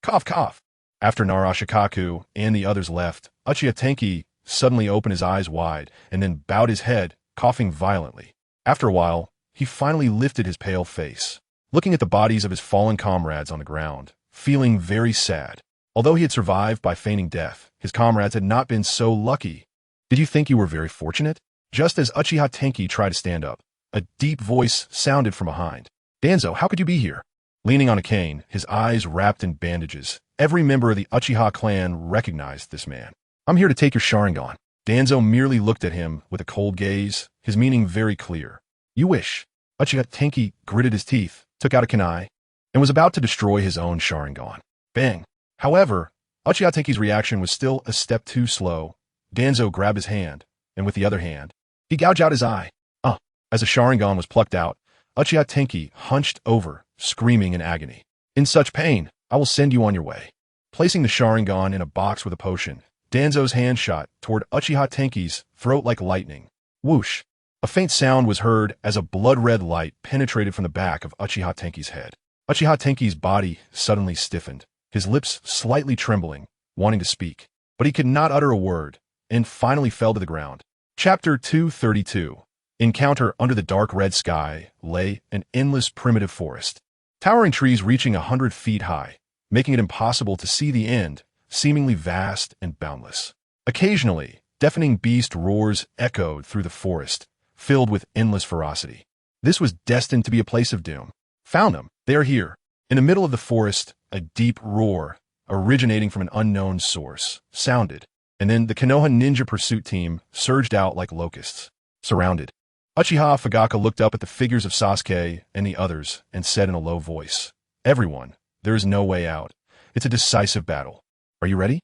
Cough, cough. After Nara Shikaku and the others left, Uchiha Tenki suddenly opened his eyes wide and then bowed his head, coughing violently. After a while, he finally lifted his pale face, looking at the bodies of his fallen comrades on the ground, feeling very sad. Although he had survived by feigning death, his comrades had not been so lucky. Did you think you were very fortunate? Just as Uchiha Tenki tried to stand up, a deep voice sounded from behind. Danzo, how could you be here? Leaning on a cane, his eyes wrapped in bandages, every member of the Uchiha clan recognized this man. I'm here to take your Sharingan. Danzo merely looked at him with a cold gaze, his meaning very clear. You wish. Uchiha Tenki gritted his teeth, took out a kunai, and was about to destroy his own Sharingan. Bang! However, Uchiha Tenki's reaction was still a step too slow. Danzo grabbed his hand, and with the other hand, he gouged out his eye. As a Sharingan was plucked out, Uchiha Tenki hunched over, screaming in agony. In such pain, I will send you on your way. Placing the Sharingan in a box with a potion, Danzo's hand shot toward Uchiha Tenki's throat like lightning. Whoosh! A faint sound was heard as a blood-red light penetrated from the back of Uchiha Tenki's head. Uchiha Tenki's body suddenly stiffened, his lips slightly trembling, wanting to speak, but he could not utter a word, and finally fell to the ground. Chapter 232. Encounter under the dark red sky lay an endless primitive forest. Towering trees reaching 100 feet high, making it impossible to see the end, seemingly vast and boundless. Occasionally, deafening beast roars echoed through the forest, filled with endless ferocity. This was destined to be a place of doom. Found them. They are here. In the middle of the forest, a deep roar, originating from an unknown source, sounded, and then the Konoha ninja pursuit team surged out like locusts. Surrounded. Uchiha Fugaku looked up at the figures of Sasuke and the others and said in a low voice, Everyone, there is no way out. It's a decisive battle. Are you ready?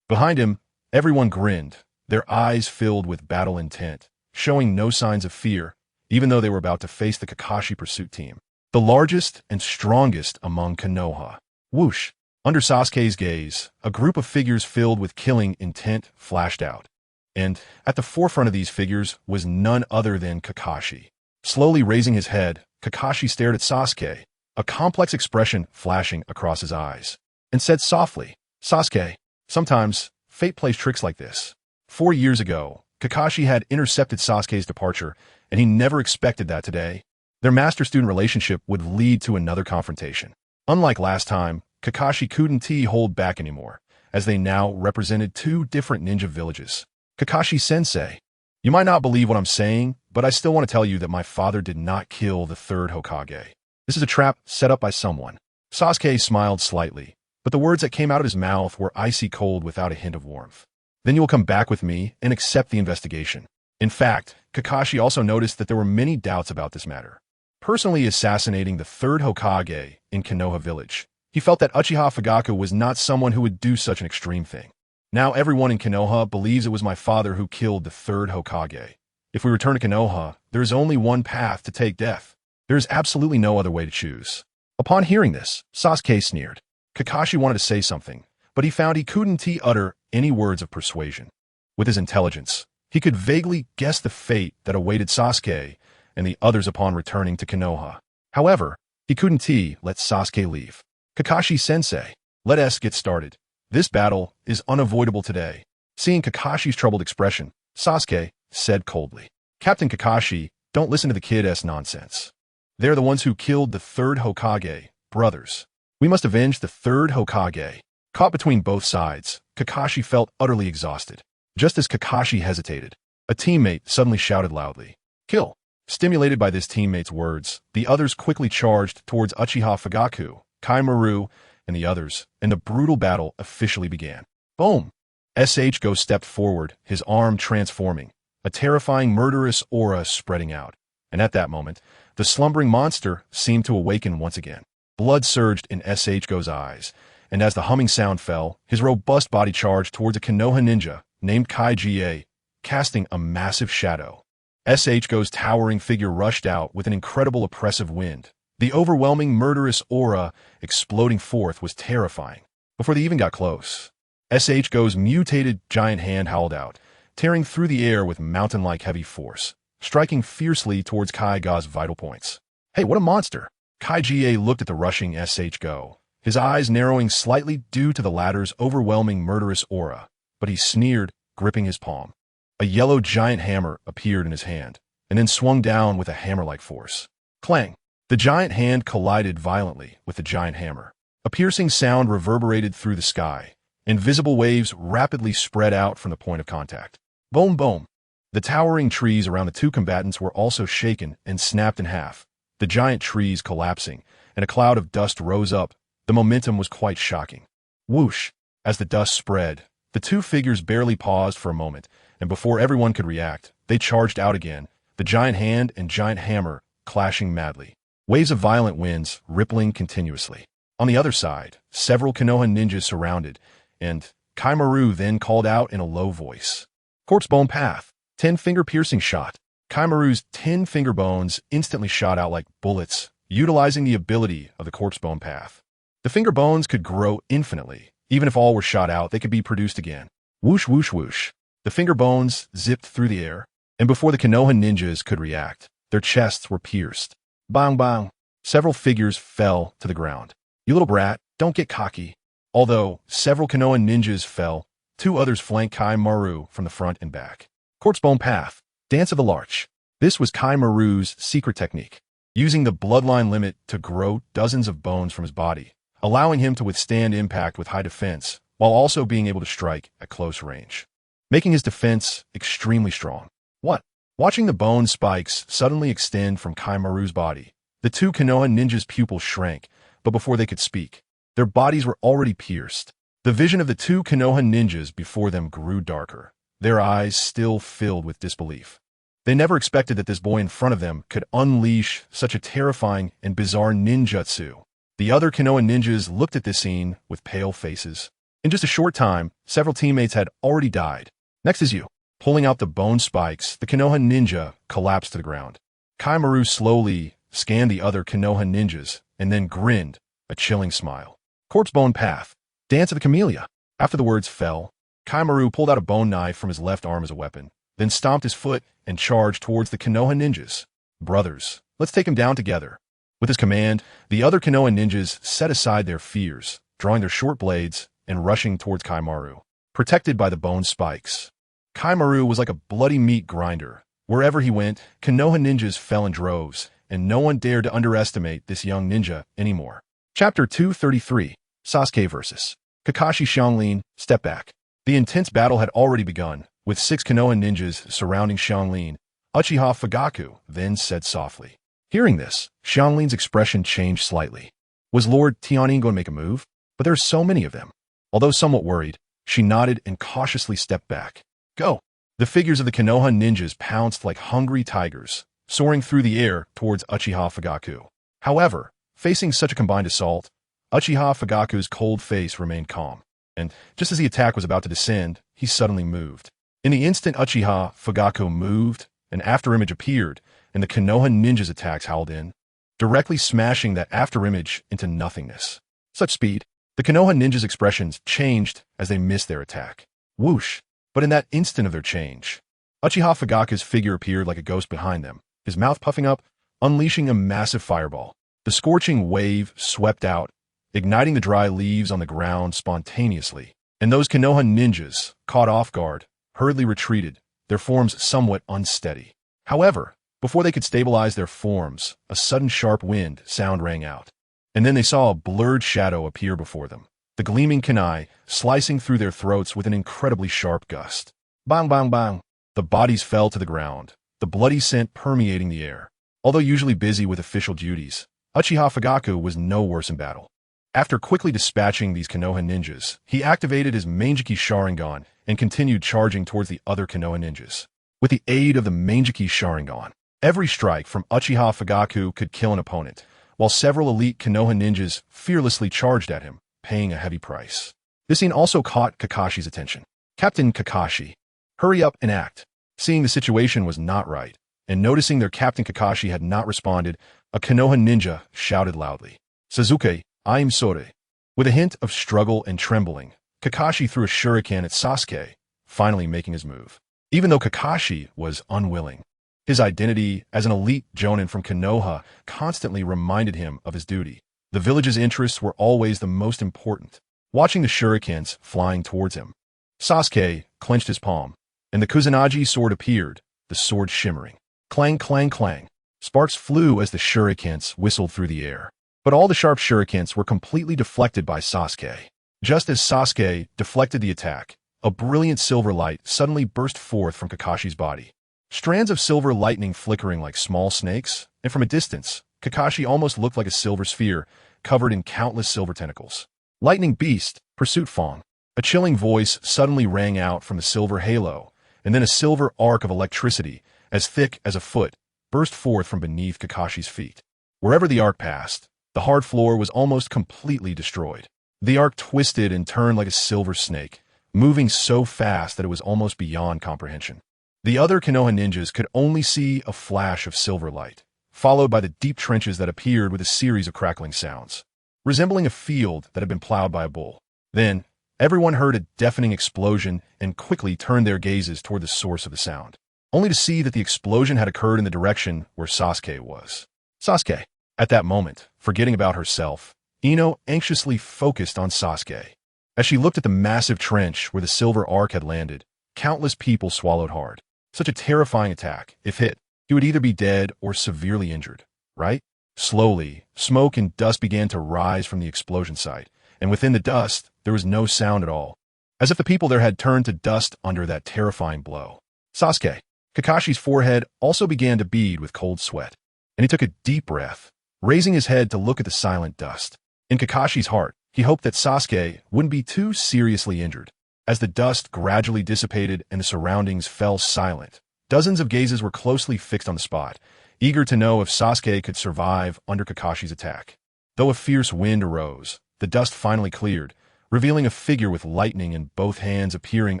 Behind him, everyone grinned, their eyes filled with battle intent, showing no signs of fear, even though they were about to face the Kakashi pursuit team, the largest and strongest among Konoha. Whoosh! Under Sasuke's gaze, a group of figures filled with killing intent flashed out. And at the forefront of these figures was none other than Kakashi. Slowly raising his head, Kakashi stared at Sasuke, a complex expression flashing across his eyes, and said softly, Sasuke, sometimes fate plays tricks like this. 4 years ago, Kakashi had intercepted Sasuke's departure, and he never expected that today. Their master-student relationship would lead to another confrontation. Unlike last time, Kakashi couldn't hold back anymore, as they now represented 2 different ninja villages. Kakashi-sensei, you might not believe what I'm saying, but I still want to tell you that my father did not kill the 3rd Hokage. This is a trap set up by someone. Sasuke smiled slightly, but the words that came out of his mouth were icy cold without a hint of warmth. Then you will come back with me and accept the investigation. In fact, Kakashi also noticed that there were many doubts about this matter. Personally assassinating the 3rd Hokage in Konoha village, he felt that Uchiha Fugaku was not someone who would do such an extreme thing. Now everyone in Konoha believes it was my father who killed the 3rd Hokage. If we return to Konoha, there is only one path to take death. There is absolutely no other way to choose. Upon hearing this, Sasuke sneered. Kakashi wanted to say something, but he found he couldn't utter any words of persuasion. With his intelligence, he could vaguely guess the fate that awaited Sasuke, and the others upon returning to Konoha. However, he couldn't let Sasuke leave. Kakashi-sensei, let us get started. This battle is unavoidable today. Seeing Kakashi's troubled expression, Sasuke said coldly, Captain Kakashi, don't listen to the kid's nonsense. They're the ones who killed the third Hokage, brothers. We must avenge the third Hokage. Caught between both sides, Kakashi felt utterly exhausted. Just as Kakashi hesitated, a teammate suddenly shouted loudly, Kill! Stimulated by this teammate's words, the others quickly charged towards Uchiha Fugaku, Kaimaru, and the others, and the brutal battle officially began. Boom! SHGO stepped forward, his arm transforming, a terrifying murderous aura spreading out. And at that moment, the slumbering monster seemed to awaken once again. Blood surged in SHGO's eyes, and as the humming sound fell, his robust body charged towards a Konoha ninja named Kai-Ga, casting a massive shadow. SHGO's towering figure rushed out with an incredible oppressive wind. The overwhelming murderous aura exploding forth was terrifying. Before they even got close, SHGO's mutated giant hand howled out, tearing through the air with mountain-like heavy force, striking fiercely towards Kai-Ga's vital points. Hey, what a monster! Kai-Ga looked at the rushing SHGO, his eyes narrowing slightly due to the latter's overwhelming murderous aura, but he sneered, gripping his palm. A yellow giant hammer appeared in his hand, and then swung down with a hammer-like force. Clang! The giant hand collided violently with the giant hammer. A piercing sound reverberated through the sky. Invisible waves rapidly spread out from the point of contact. Boom, boom! The towering trees around the two combatants were also shaken and snapped in half, the giant trees collapsing, and a cloud of dust rose up. The momentum was quite shocking. Whoosh! As the dust spread, the two figures barely paused for a moment, and before everyone could react, they charged out again, the giant hand and giant hammer clashing madly. Waves of violent winds rippling continuously. On the other side, several Konoha ninjas surrounded, and Kaimaru then called out in a low voice. Corpse bone path, 10-finger piercing shot. Kaimaru's 10 finger bones instantly shot out like bullets, utilizing the ability of the corpse bone path. The finger bones could grow infinitely. Even if all were shot out, they could be produced again. Whoosh, whoosh, whoosh. The finger bones zipped through the air, and before the Konoha ninjas could react, their chests were pierced. Bang, bang. Several figures fell to the ground. You little brat, don't get cocky. Although several Konoha ninjas fell, two others flanked Kaimaru from the front and back. Corpse bone path, dance of the larch. This was Kaimaru's secret technique, using the bloodline limit to grow dozens of bones from his body, allowing him to withstand impact with high defense, while also being able to strike at close range, making his defense extremely strong. What? Watching the bone spikes suddenly extend from Kaimaru's body, the two Konoha ninjas' pupils shrank, but before they could speak, their bodies were already pierced. The vision of the two Konoha ninjas before them grew darker, their eyes still filled with disbelief. They never expected that this boy in front of them could unleash such a terrifying and bizarre ninjutsu. The other Konoha ninjas looked at this scene with pale faces. In just a short time, several teammates had already died. Next is you. Pulling out the bone spikes, the Konoha ninja collapsed to the ground. Kaimaru slowly scanned the other Konoha ninjas and then grinned, a chilling smile. Corpse bone path, dance of the camellia. After the words fell, Kaimaru pulled out a bone knife from his left arm as a weapon, then stomped his foot and charged towards the Konoha ninjas. Brothers, let's take him down together. With his command, the other Konoha ninjas set aside their fears, drawing their short blades and rushing towards Kaimaru, protected by the bone spikes. Kaimaru was like a bloody meat grinder. Wherever he went, Konoha ninjas fell in droves, and no one dared to underestimate this young ninja anymore. Chapter 233, Sasuke vs. Kakashi. Xianglin, step back. The intense battle had already begun, with 6 Konoha ninjas surrounding Xianglin. Uchiha Fugaku then said softly. Hearing this, Xianglin's expression changed slightly. Was Lord Tianyin going to make a move? But there are so many of them. Although somewhat worried, she nodded and cautiously stepped back. Go! The figures of the Konoha ninjas pounced like hungry tigers, soaring through the air towards Uchiha Fugaku. However, facing such a combined assault, Uchiha Fugaku's cold face remained calm, and just as the attack was about to descend, he suddenly moved. In the instant Uchiha Fugaku moved, an afterimage appeared, and the Konoha ninjas' attacks howled in, directly smashing that afterimage into nothingness. Such speed, the Konoha ninjas' expressions changed as they missed their attack. Whoosh! But in that instant of their change, Uchiha Fugaku's figure appeared like a ghost behind them, his mouth puffing up, unleashing a massive fireball. The scorching wave swept out, igniting the dry leaves on the ground spontaneously. And those Konoha ninjas, caught off guard, hurriedly retreated, their forms somewhat unsteady. However, before they could stabilize their forms, a sudden sharp wind sound rang out. And then they saw a blurred shadow appear before them, the gleaming kunai slicing through their throats with an incredibly sharp gust. Bang, bang, bang. The bodies fell to the ground, the bloody scent permeating the air. Although usually busy with official duties, Uchiha Fugaku was no worse in battle. After quickly dispatching these Konoha ninjas, he activated his Manjiki Sharingan and continued charging towards the other Konoha ninjas. With the aid of the Manjiki Sharingan, every strike from Uchiha Fugaku could kill an opponent, while several elite Konoha ninjas fearlessly charged at him, paying a heavy price. This scene also caught Kakashi's attention. Captain Kakashi, hurry up and act. Seeing the situation was not right, and noticing their Captain Kakashi had not responded, a Konoha ninja shouted loudly, "Sasuke, I am sorry." With a hint of struggle and trembling, Kakashi threw a shuriken at Sasuke, finally making his move. Even though Kakashi was unwilling, his identity as an elite jonin from Konoha constantly reminded him of his duty. The village's interests were always the most important. Watching the shurikens flying towards him, Sasuke clenched his palm, and the Kusanagi sword appeared, the sword shimmering. Clang, clang, clang. Sparks flew as the shurikens whistled through the air. But all the sharp shurikens were completely deflected by Sasuke. Just as Sasuke deflected the attack, a brilliant silver light suddenly burst forth from Kakashi's body. Strands of silver lightning flickering like small snakes, and from a distance, Kakashi almost looked like a silver sphere, covered in countless silver tentacles. "Lightning Beast, Pursuit Fong." A chilling voice suddenly rang out from the silver halo, and then a silver arc of electricity, as thick as a foot, burst forth from beneath Kakashi's feet. Wherever the arc passed, the hard floor was almost completely destroyed. The arc twisted and turned like a silver snake, moving so fast that it was almost beyond comprehension. The other Konoha ninjas could only see a flash of silver light, followed by the deep trenches that appeared with a series of crackling sounds, resembling a field that had been plowed by a bull. Then, everyone heard a deafening explosion and quickly turned their gazes toward the source of the sound, only to see that the explosion had occurred in the direction where Sasuke was. Sasuke. At that moment, forgetting about herself, Ino anxiously focused on Sasuke. As she looked at the massive trench where the silver arc had landed, countless people swallowed hard. Such a terrifying attack. If hit, he would either be dead or severely injured, right? Slowly, smoke and dust began to rise from the explosion site, and within the dust, there was no sound at all, as if the people there had turned to dust under that terrifying blow. Sasuke. Kakashi's forehead also began to bead with cold sweat, and he took a deep breath, raising his head to look at the silent dust. In Kakashi's heart, he hoped that Sasuke wouldn't be too seriously injured. As the dust gradually dissipated and the surroundings fell silent, dozens of gazes were closely fixed on the spot, eager to know if Sasuke could survive under Kakashi's attack. Though a fierce wind arose, the dust finally cleared, revealing a figure with lightning in both hands appearing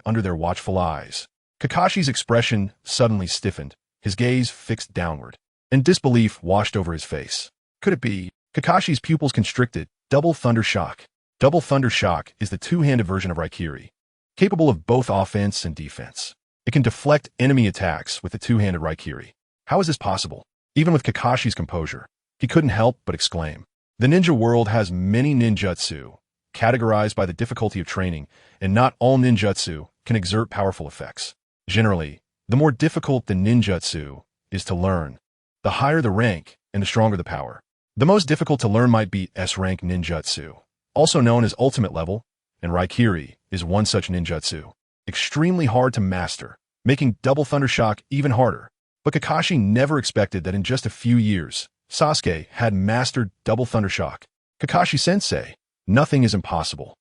under their watchful eyes. Kakashi's expression suddenly stiffened, his gaze fixed downward, and disbelief washed over his face. Could it be? Kakashi's pupils constricted. Double Thunder Shock. Double Thunder Shock is the two-handed version of Raikiri, capable of both offense and defense. It can deflect enemy attacks with the two-handed Raikiri. How is this possible? Even with Kakashi's composure, he couldn't help but exclaim. The ninja world has many ninjutsu, categorized by the difficulty of training, and not all ninjutsu can exert powerful effects. Generally, the more difficult the ninjutsu is to learn, the higher the rank and the stronger the power. The most difficult to learn might be S-rank ninjutsu, also known as ultimate level, and Raikiri is one such ninjutsu. Extremely hard to master, making Double Thunder Shock even harder. But Kakashi never expected that in just a few years, Sasuke had mastered Double Thunder Shock. Kakashi-sensei, nothing is impossible.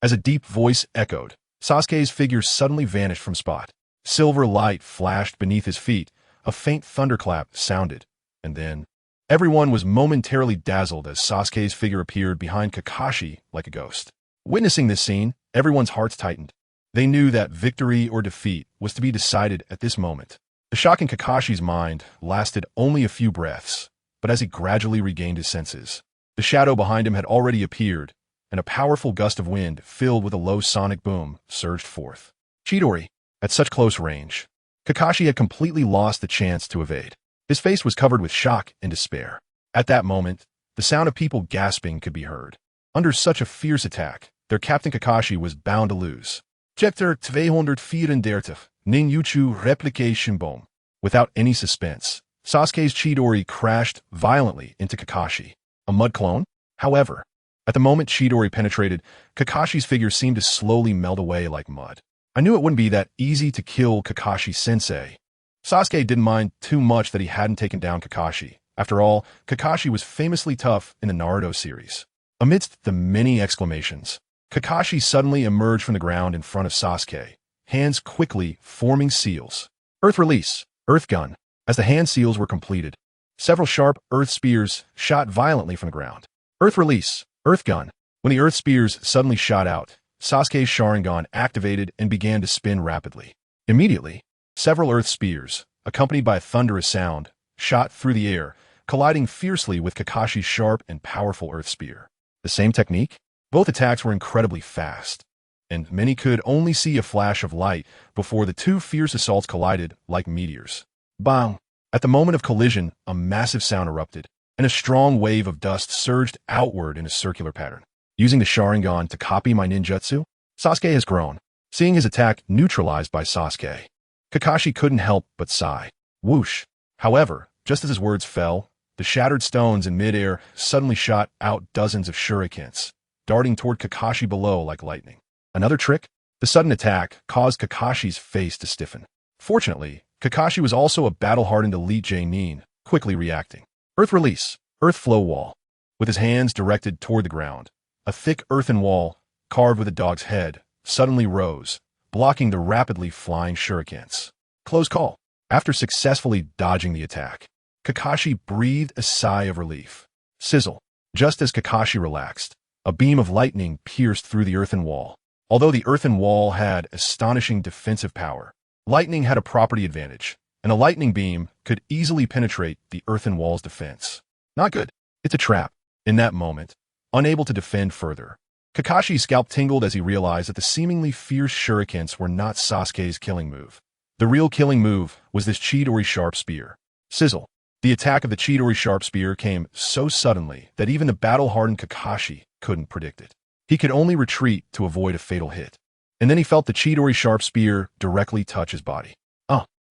As a deep voice echoed, Sasuke's figure suddenly vanished from spot. Silver light flashed beneath his feet, a faint thunderclap sounded, and then everyone was momentarily dazzled as Sasuke's figure appeared behind Kakashi like a ghost. Witnessing this scene, everyone's hearts tightened. They knew that victory or defeat was to be decided at this moment. The shock in Kakashi's mind lasted only a few breaths, but as he gradually regained his senses, the shadow behind him had already appeared, and a powerful gust of wind filled with a low sonic boom surged forth. Chidori. At such close range, Kakashi had completely lost the chance to evade. His face was covered with shock and despair. At that moment, the sound of people gasping could be heard. Under such a fierce attack, their captain Kakashi was bound to lose. Chapter 234 Ninjutsu Replication Bomb. Without any suspense, Sasuke's Chidori crashed violently into Kakashi. A mud clone? However, at the moment Chidori penetrated, Kakashi's figure seemed to slowly melt away like mud. I knew it wouldn't be that easy to kill Kakashi-sensei. Sasuke didn't mind too much that he hadn't taken down Kakashi. After all, Kakashi was famously tough in the Naruto series. Amidst the many exclamations, Kakashi suddenly emerged from the ground in front of Sasuke, hands quickly forming seals. Earth release, earth gun. As the hand seals were completed, several sharp earth spears shot violently from the ground. Earth release, earth gun. When the earth spears suddenly shot out, Sasuke's Sharingan activated and began to spin rapidly. Immediately, several earth spears, accompanied by a thunderous sound, shot through the air, colliding fiercely with Kakashi's sharp and powerful earth spear. The same technique? Both attacks were incredibly fast, and many could only see a flash of light before the two fierce assaults collided like meteors. Bang! At the moment of collision, a massive sound erupted, and a strong wave of dust surged outward in a circular pattern. Using the Sharingan to copy my ninjutsu, Sasuke has grown. Seeing his attack neutralized by Sasuke, Kakashi couldn't help but sigh. Whoosh! However, just as his words fell, the shattered stones in midair suddenly shot out dozens of shurikens, darting toward Kakashi below like lightning. Another trick? The sudden attack caused Kakashi's face to stiffen. Fortunately, Kakashi was also a battle-hardened elite J-nin, quickly reacting. Earth release, earth flow wall. With his hands directed toward the ground, a thick earthen wall, carved with a dog's head, suddenly rose, blocking the rapidly flying shurikens. Close call. After successfully dodging the attack, Kakashi breathed a sigh of relief. Sizzle. Just as Kakashi relaxed, a beam of lightning pierced through the earthen wall. Although the earthen wall had astonishing defensive power, lightning had a property advantage, and a lightning beam could easily penetrate the earthen wall's defense. Not good. It's a trap. In that moment, unable to defend further, Kakashi's scalp tingled as he realized that the seemingly fierce shurikens were not Sasuke's killing move. The real killing move was this Chidori sharp spear. Sizzle. The attack of the Chidori sharp spear came so suddenly that even the battle-hardened Kakashi couldn't predict it. He could only retreat to avoid a fatal hit. And then he felt the Chidori sharp spear directly touch his body.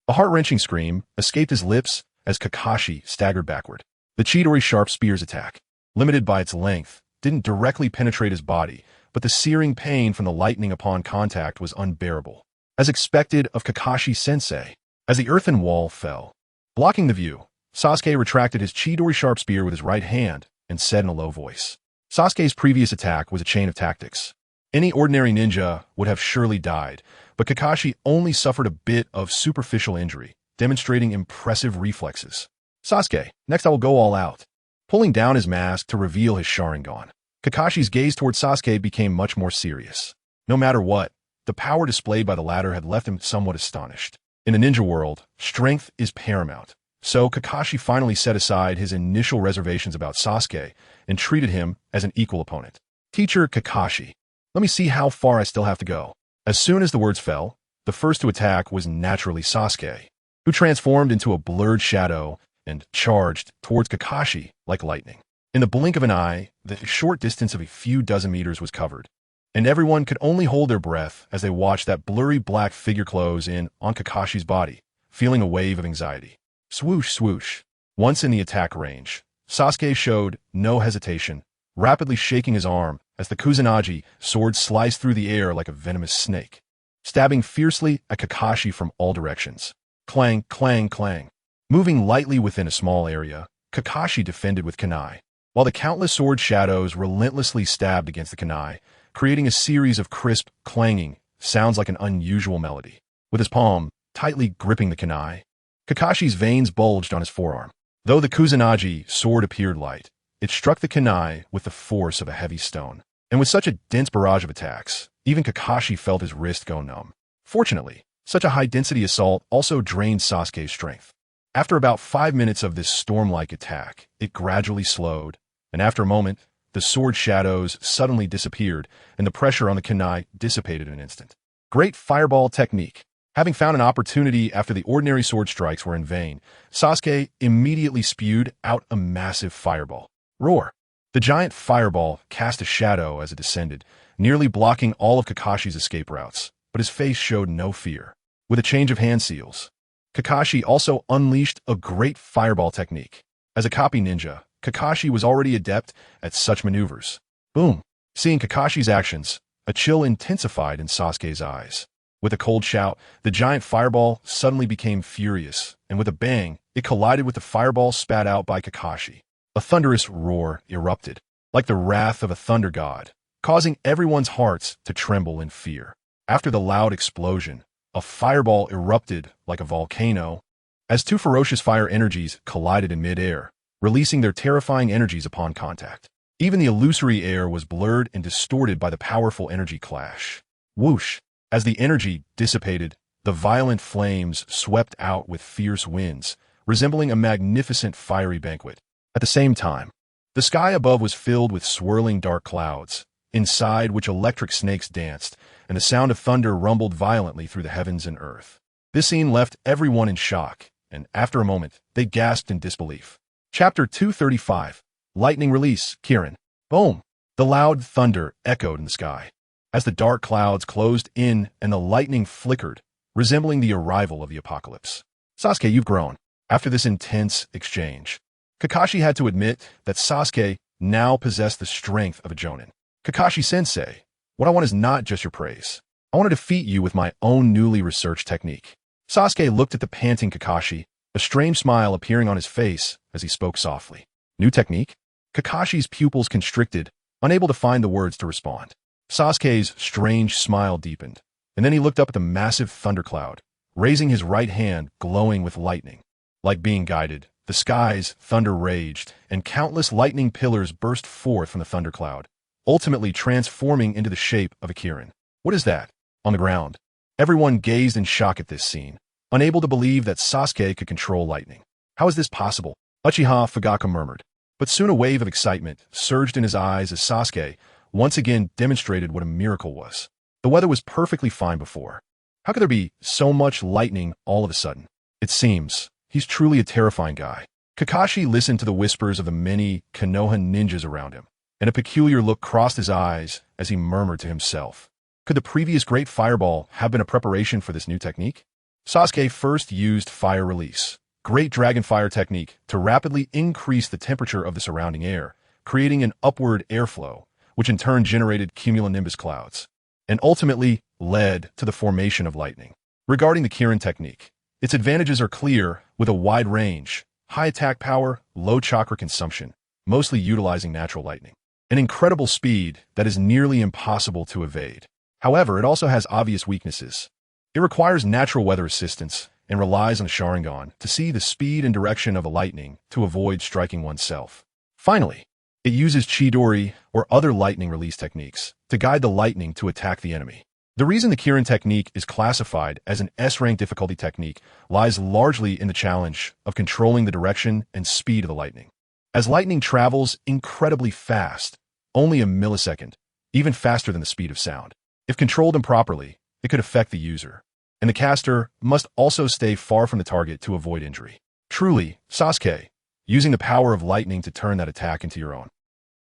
A heart-wrenching scream escaped his lips as Kakashi staggered backward. The Chidori sharp spear's attack, limited by its length, didn't directly penetrate his body, but the searing pain from the lightning upon contact was unbearable. As expected of Kakashi-sensei, as the earthen wall fell, blocking the view, Sasuke retracted his Chidori sharp spear with his right hand and said in a low voice. Sasuke's previous attack was a chain of tactics. Any ordinary ninja would have surely died, but Kakashi only suffered a bit of superficial injury, demonstrating impressive reflexes. Sasuke, next I will go all out. Pulling down his mask to reveal his Sharingan, Kakashi's gaze toward Sasuke became much more serious. No matter what, the power displayed by the latter had left him somewhat astonished. In the ninja world, strength is paramount. So Kakashi finally set aside his initial reservations about Sasuke and treated him as an equal opponent. Teacher Kakashi, let me see how far I still have to go. As soon as the words fell, the first to attack was naturally Sasuke, who transformed into a blurred shadow and charged towards Kakashi like lightning. In the blink of an eye, the short distance of a few dozen meters was covered, and everyone could only hold their breath as they watched that blurry black figure close in on Kakashi's body, feeling a wave of anxiety. Swoosh, swoosh. Once in the attack range, Sasuke showed no hesitation, rapidly shaking his arm as the Kusanagi sword sliced through the air like a venomous snake, stabbing fiercely at Kakashi from all directions. Clang, clang, clang. Moving lightly within a small area, Kakashi defended with kunai, while the countless sword shadows relentlessly stabbed against the kunai, creating a series of crisp, clanging sounds like an unusual melody. With his palm tightly gripping the kunai, Kakashi's veins bulged on his forearm. Though the Kusanagi sword appeared light, it struck the kunai with the force of a heavy stone. And with such a dense barrage of attacks, even Kakashi felt his wrist go numb. Fortunately, such a high-density assault also drained Sasuke's strength. After about 5 minutes of this storm-like attack, it gradually slowed, and after a moment, the sword shadows suddenly disappeared, and the pressure on the kunai dissipated in an instant. Great fireball technique. Having found an opportunity after the ordinary sword strikes were in vain, Sasuke immediately spewed out a massive fireball. Roar! The giant fireball cast a shadow as it descended, nearly blocking all of Kakashi's escape routes, but his face showed no fear. With a change of hand seals, Kakashi also unleashed a great fireball technique. As a copy ninja, Kakashi was already adept at such maneuvers. Boom! Seeing Kakashi's actions, a chill intensified in Sasuke's eyes. With a cold shout, the giant fireball suddenly became furious, and with a bang, it collided with the fireball spat out by Kakashi. A thunderous roar erupted, like the wrath of a thunder god, causing everyone's hearts to tremble in fear. After the loud explosion, a fireball erupted like a volcano, as two ferocious fire energies collided in mid-air, releasing their terrifying energies upon contact. Even the illusory air was blurred and distorted by the powerful energy clash. Whoosh! As the energy dissipated, the violent flames swept out with fierce winds, resembling a magnificent fiery banquet. At the same time, the sky above was filled with swirling dark clouds, inside which electric snakes danced, and the sound of thunder rumbled violently through the heavens and earth. This scene left everyone in shock, and after a moment, they gasped in disbelief. Chapter 235. Lightning Release, Kirin. Boom! The loud thunder echoed in the sky, as the dark clouds closed in and the lightning flickered, resembling the arrival of the apocalypse. Sasuke, you've grown. After this intense exchange, Kakashi had to admit that Sasuke now possessed the strength of a jonin. Kakashi-sensei, what I want is not just your praise. I want to defeat you with my own newly researched technique. Sasuke looked at the panting Kakashi, a strange smile appearing on his face as he spoke softly. New technique? Kakashi's pupils constricted, unable to find the words to respond. Sasuke's strange smile deepened, and then he looked up at the massive thundercloud, raising his right hand glowing with lightning. Like being guided, the skies thunder raged, and countless lightning pillars burst forth from the thundercloud, ultimately transforming into the shape of a Kirin. What is that? On the ground, everyone gazed in shock at this scene, unable to believe that Sasuke could control lightning. How is this possible? Uchiha Fugaku murmured. But soon a wave of excitement surged in his eyes as Sasuke once again demonstrated what a miracle was. The weather was perfectly fine before. How could there be so much lightning all of a sudden? It seems he's truly a terrifying guy. Kakashi listened to the whispers of the many Konoha ninjas around him, and a peculiar look crossed his eyes as he murmured to himself. Could the previous great fireball have been a preparation for this new technique? Sasuke first used fire release, great dragon fire technique, to rapidly increase the temperature of the surrounding air, creating an upward airflow, which in turn generated cumulonimbus clouds, and ultimately led to the formation of lightning. Regarding the Kirin technique, its advantages are clear with a wide range, high attack power, low chakra consumption, mostly utilizing natural lightning, an incredible speed that is nearly impossible to evade. However, it also has obvious weaknesses. It requires natural weather assistance and relies on Sharingan to see the speed and direction of a lightning to avoid striking oneself. Finally, it uses Chidori or other lightning release techniques to guide the lightning to attack the enemy. The reason the Kirin technique is classified as an S-rank difficulty technique lies largely in the challenge of controlling the direction and speed of the lightning. As lightning travels incredibly fast, only a millisecond, even faster than the speed of sound. If controlled improperly, it could affect the user, and the caster must also stay far from the target to avoid injury. Truly, Sasuke, using the power of lightning to turn that attack into your own.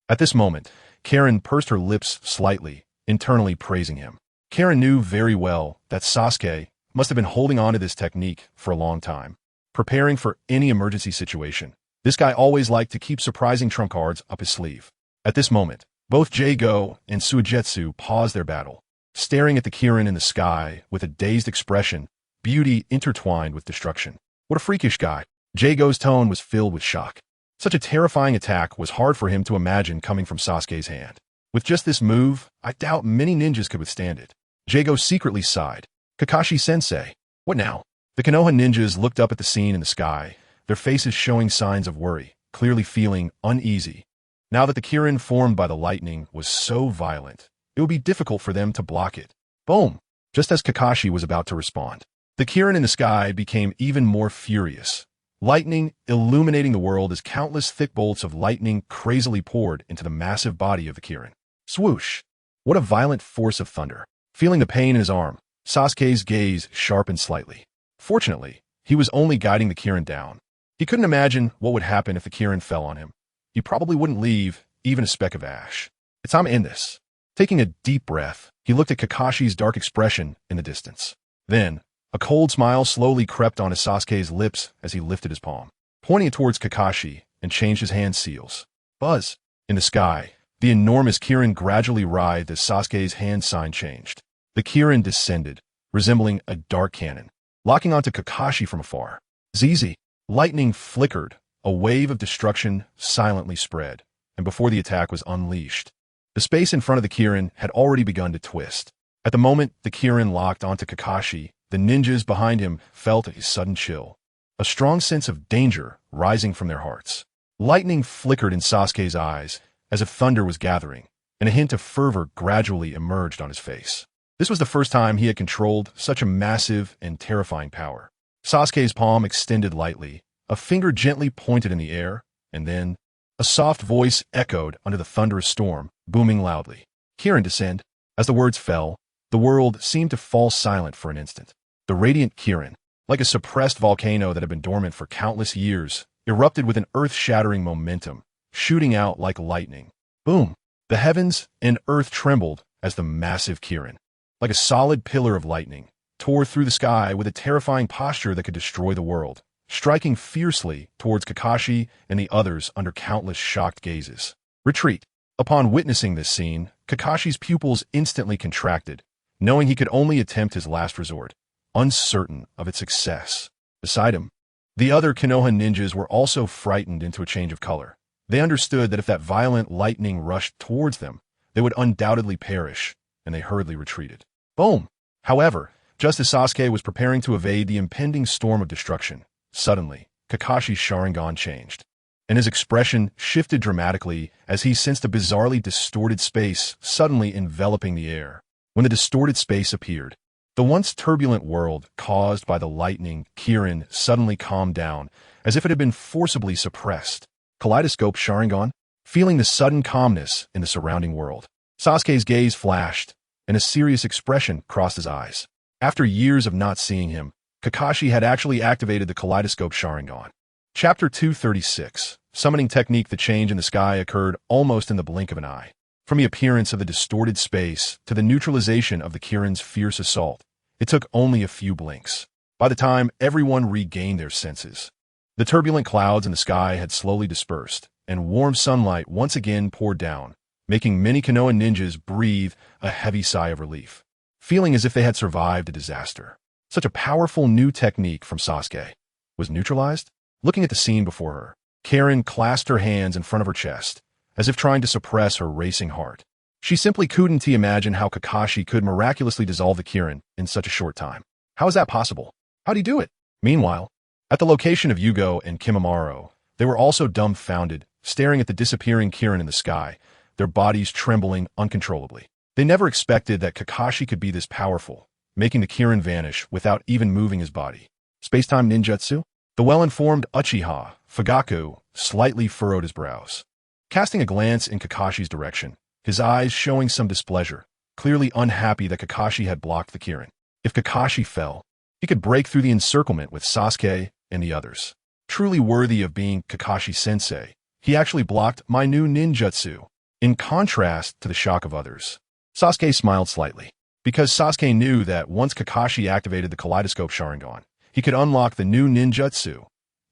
At this moment, Kirin pursed her lips slightly, internally praising him. Kirin knew very well that Sasuke must have been holding on to this technique for a long time, preparing for any emergency situation. This guy always liked to keep surprising trump cards up his sleeve. At this moment, both Jago and Suigetsu paused their battle, staring at the Kirin in the sky with a dazed expression, beauty intertwined with destruction. What a freakish guy. Jago's tone was filled with shock. Such a terrifying attack was hard for him to imagine coming from Sasuke's hand. With just this move, I doubt many ninjas could withstand it. Jago secretly sighed. Kakashi-sensei, what now? The Konoha ninjas looked up at the scene in the sky, their faces showing signs of worry, clearly feeling uneasy. Now that the Kirin formed by the lightning was so violent, it would be difficult for them to block it. Boom! Just as Kakashi was about to respond, the Kirin in the sky became even more furious, lightning illuminating the world as countless thick bolts of lightning crazily poured into the massive body of the Kirin. Swoosh! What a violent force of thunder. Feeling the pain in his arm, Sasuke's gaze sharpened slightly. Fortunately, he was only guiding the Kirin down. He couldn't imagine what would happen if the Kirin fell on him. He probably wouldn't leave even a speck of ash. It's time to end this. Taking a deep breath, he looked at Kakashi's dark expression in the distance. Then, a cold smile slowly crept onto Sasuke's lips as he lifted his palm, pointing it towards Kakashi and changed his hand seals. Buzz! In the sky, the enormous Kirin gradually writhed as Sasuke's hand sign changed. The Kirin descended, resembling a dark cannon, locking onto Kakashi from afar. ZZ! Lightning flickered, a wave of destruction silently spread, and before the attack was unleashed, the space in front of the Kirin had already begun to twist. At the moment the Kirin locked onto Kakashi, the ninjas behind him felt a sudden chill, a strong sense of danger rising from their hearts. Lightning flickered in Sasuke's eyes as if thunder was gathering, and a hint of fervor gradually emerged on his face. This was the first time he had controlled such a massive and terrifying power. Sasuke's palm extended lightly, a finger gently pointed in the air, and then a soft voice echoed under the thunderous storm, booming loudly. Kirin descend. As the words fell, the world seemed to fall silent for an instant. The radiant Kirin, like a suppressed volcano that had been dormant for countless years, erupted with an earth-shattering momentum, shooting out like lightning. Boom! The heavens and earth trembled as the massive Kirin, like a solid pillar of lightning, tore through the sky with a terrifying posture that could destroy the world, striking fiercely towards Kakashi and the others under countless shocked gazes. Retreat! Upon witnessing this scene, Kakashi's pupils instantly contracted, knowing he could only attempt his last resort, uncertain of its success. Beside him, the other Konoha ninjas were also frightened into a change of color. They understood that if that violent lightning rushed towards them, they would undoubtedly perish, and they hurriedly retreated. Boom! However, just as Sasuke was preparing to evade the impending storm of destruction, suddenly, Kakashi's Sharingan changed, and his expression shifted dramatically as he sensed a bizarrely distorted space suddenly enveloping the air. When the distorted space appeared, the once turbulent world caused by the lightning Kirin suddenly calmed down, as if it had been forcibly suppressed. Kaleidoscope Sharingan, feeling the sudden calmness in the surrounding world. Sasuke's gaze flashed, and a serious expression crossed his eyes. After years of not seeing him, Kakashi had actually activated the Kaleidoscope Sharingan. Chapter 236, Summoning Technique. The change in the sky occurred almost in the blink of an eye. From the appearance of the distorted space to the neutralization of the Kirin's fierce assault, it took only a few blinks. By the time everyone regained their senses, the turbulent clouds in the sky had slowly dispersed, and warm sunlight once again poured down, making many Konoha ninjas breathe a heavy sigh of relief, feeling as if they had survived a disaster. Such a powerful new technique from Sasuke was neutralized. Looking at the scene before her, Kirin clasped her hands in front of her chest, as if trying to suppress her racing heart. She simply couldn't imagine how Kakashi could miraculously dissolve the Kirin in such a short time. How is that possible? How'd he do it? Meanwhile, at the location of Yugo and Kimimaro, they were also dumbfounded, staring at the disappearing Kirin in the sky, their bodies trembling uncontrollably. They never expected that Kakashi could be this powerful, making the Kirin vanish without even moving his body. Space-time ninjutsu? The well-informed Uchiha, Fugaku, slightly furrowed his brows, casting a glance in Kakashi's direction, his eyes showing some displeasure, clearly unhappy that Kakashi had blocked the Kirin. If Kakashi fell, he could break through the encirclement with Sasuke and the others. Truly worthy of being Kakashi-sensei, he actually blocked my new ninjutsu, in contrast to the shock of others. Sasuke smiled slightly, because Sasuke knew that once Kakashi activated the Kaleidoscope Sharingan, he could unlock the new ninjutsu,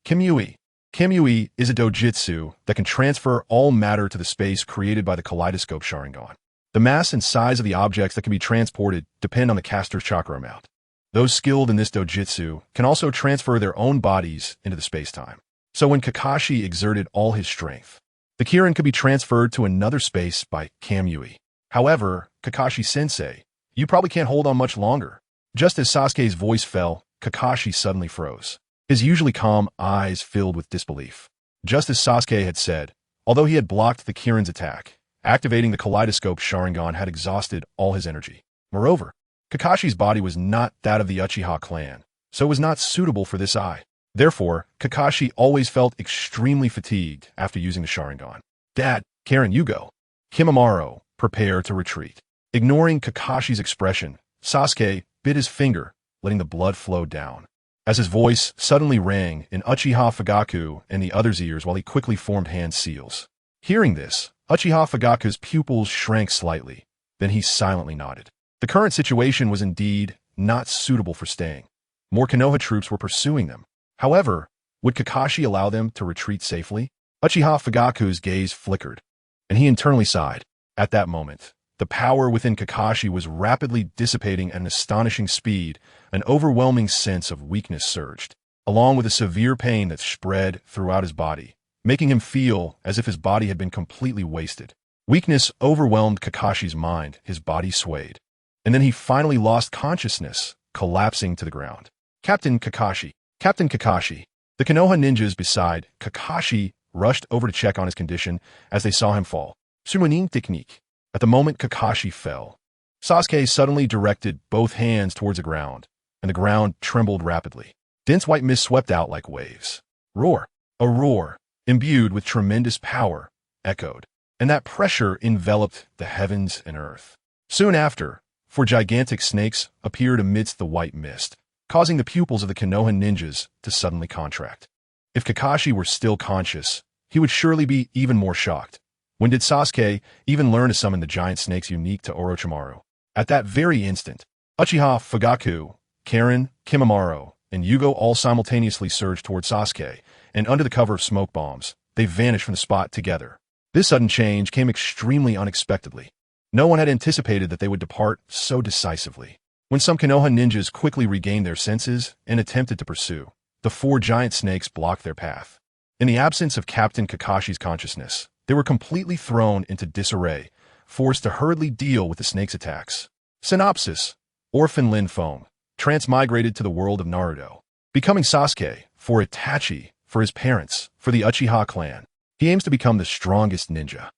Kimyui. Kimyui is a dojutsu that can transfer all matter to the space created by the Kaleidoscope Sharingan. The mass and size of the objects that can be transported depend on the caster's chakra amount. Those skilled in this dojutsu can also transfer their own bodies into the space-time. So when Kakashi exerted all his strength, the Kirin could be transferred to another space by Kamui. However, Kakashi-sensei, you probably can't hold on much longer. Just as Sasuke's voice fell, Kakashi suddenly froze, his usually calm eyes filled with disbelief. Just as Sasuke had said, although he had blocked the Kirin's attack, activating the Kaleidoscope Sharingan had exhausted all his energy. Moreover, Kakashi's body was not that of the Uchiha clan, so it was not suitable for this eye. Therefore, Kakashi always felt extremely fatigued after using the Sharingan. Dad, Karen, you go. Kimimaro, prepare to retreat. Ignoring Kakashi's expression, Sasuke, bit his finger, letting the blood flow down. As his voice suddenly rang in Uchiha Fugaku and the other's ears while he quickly formed hand seals. Hearing this, Uchiha Fugaku's pupils shrank slightly. Then he silently nodded. The current situation was indeed not suitable for staying. More Konoha troops were pursuing them. However, would Kakashi allow them to retreat safely? Uchiha Fugaku's gaze flickered, and he internally sighed. At that moment, the power within Kakashi was rapidly dissipating at an astonishing speed. An overwhelming sense of weakness surged, along with a severe pain that spread throughout his body, making him feel as if his body had been completely wasted. Weakness overwhelmed Kakashi's mind, his body swayed. And then he finally lost consciousness, collapsing to the ground. Captain Kakashi. Captain Kakashi. The Konoha ninjas beside Kakashi rushed over to check on his condition as they saw him fall. Summoning technique. At the moment Kakashi fell, Sasuke suddenly directed both hands towards the ground, and the ground trembled rapidly. Dense white mist swept out like waves. Roar. A roar, imbued with tremendous power, echoed, and that pressure enveloped the heavens and earth. Soon after, four gigantic snakes appeared amidst the white mist, causing the pupils of the Konoha ninjas to suddenly contract. If Kakashi were still conscious, he would surely be even more shocked. When did Sasuke even learn to summon the giant snakes unique to Orochimaru? At that very instant, Uchiha Fugaku, Karen, Kimimaro, and Yugo all simultaneously surged toward Sasuke, and under the cover of smoke bombs, they vanished from the spot together. This sudden change came extremely unexpectedly. No one had anticipated that they would depart so decisively. When some Konoha ninjas quickly regained their senses and attempted to pursue, the four giant snakes blocked their path. In the absence of Captain Kakashi's consciousness, they were completely thrown into disarray, forced to hurriedly deal with the snake's attacks. Synopsis: Orphan LinFeng transmigrated to the world of Naruto, becoming Sasuke for Itachi, for his parents, for the Uchiha clan. He aims to become the strongest ninja.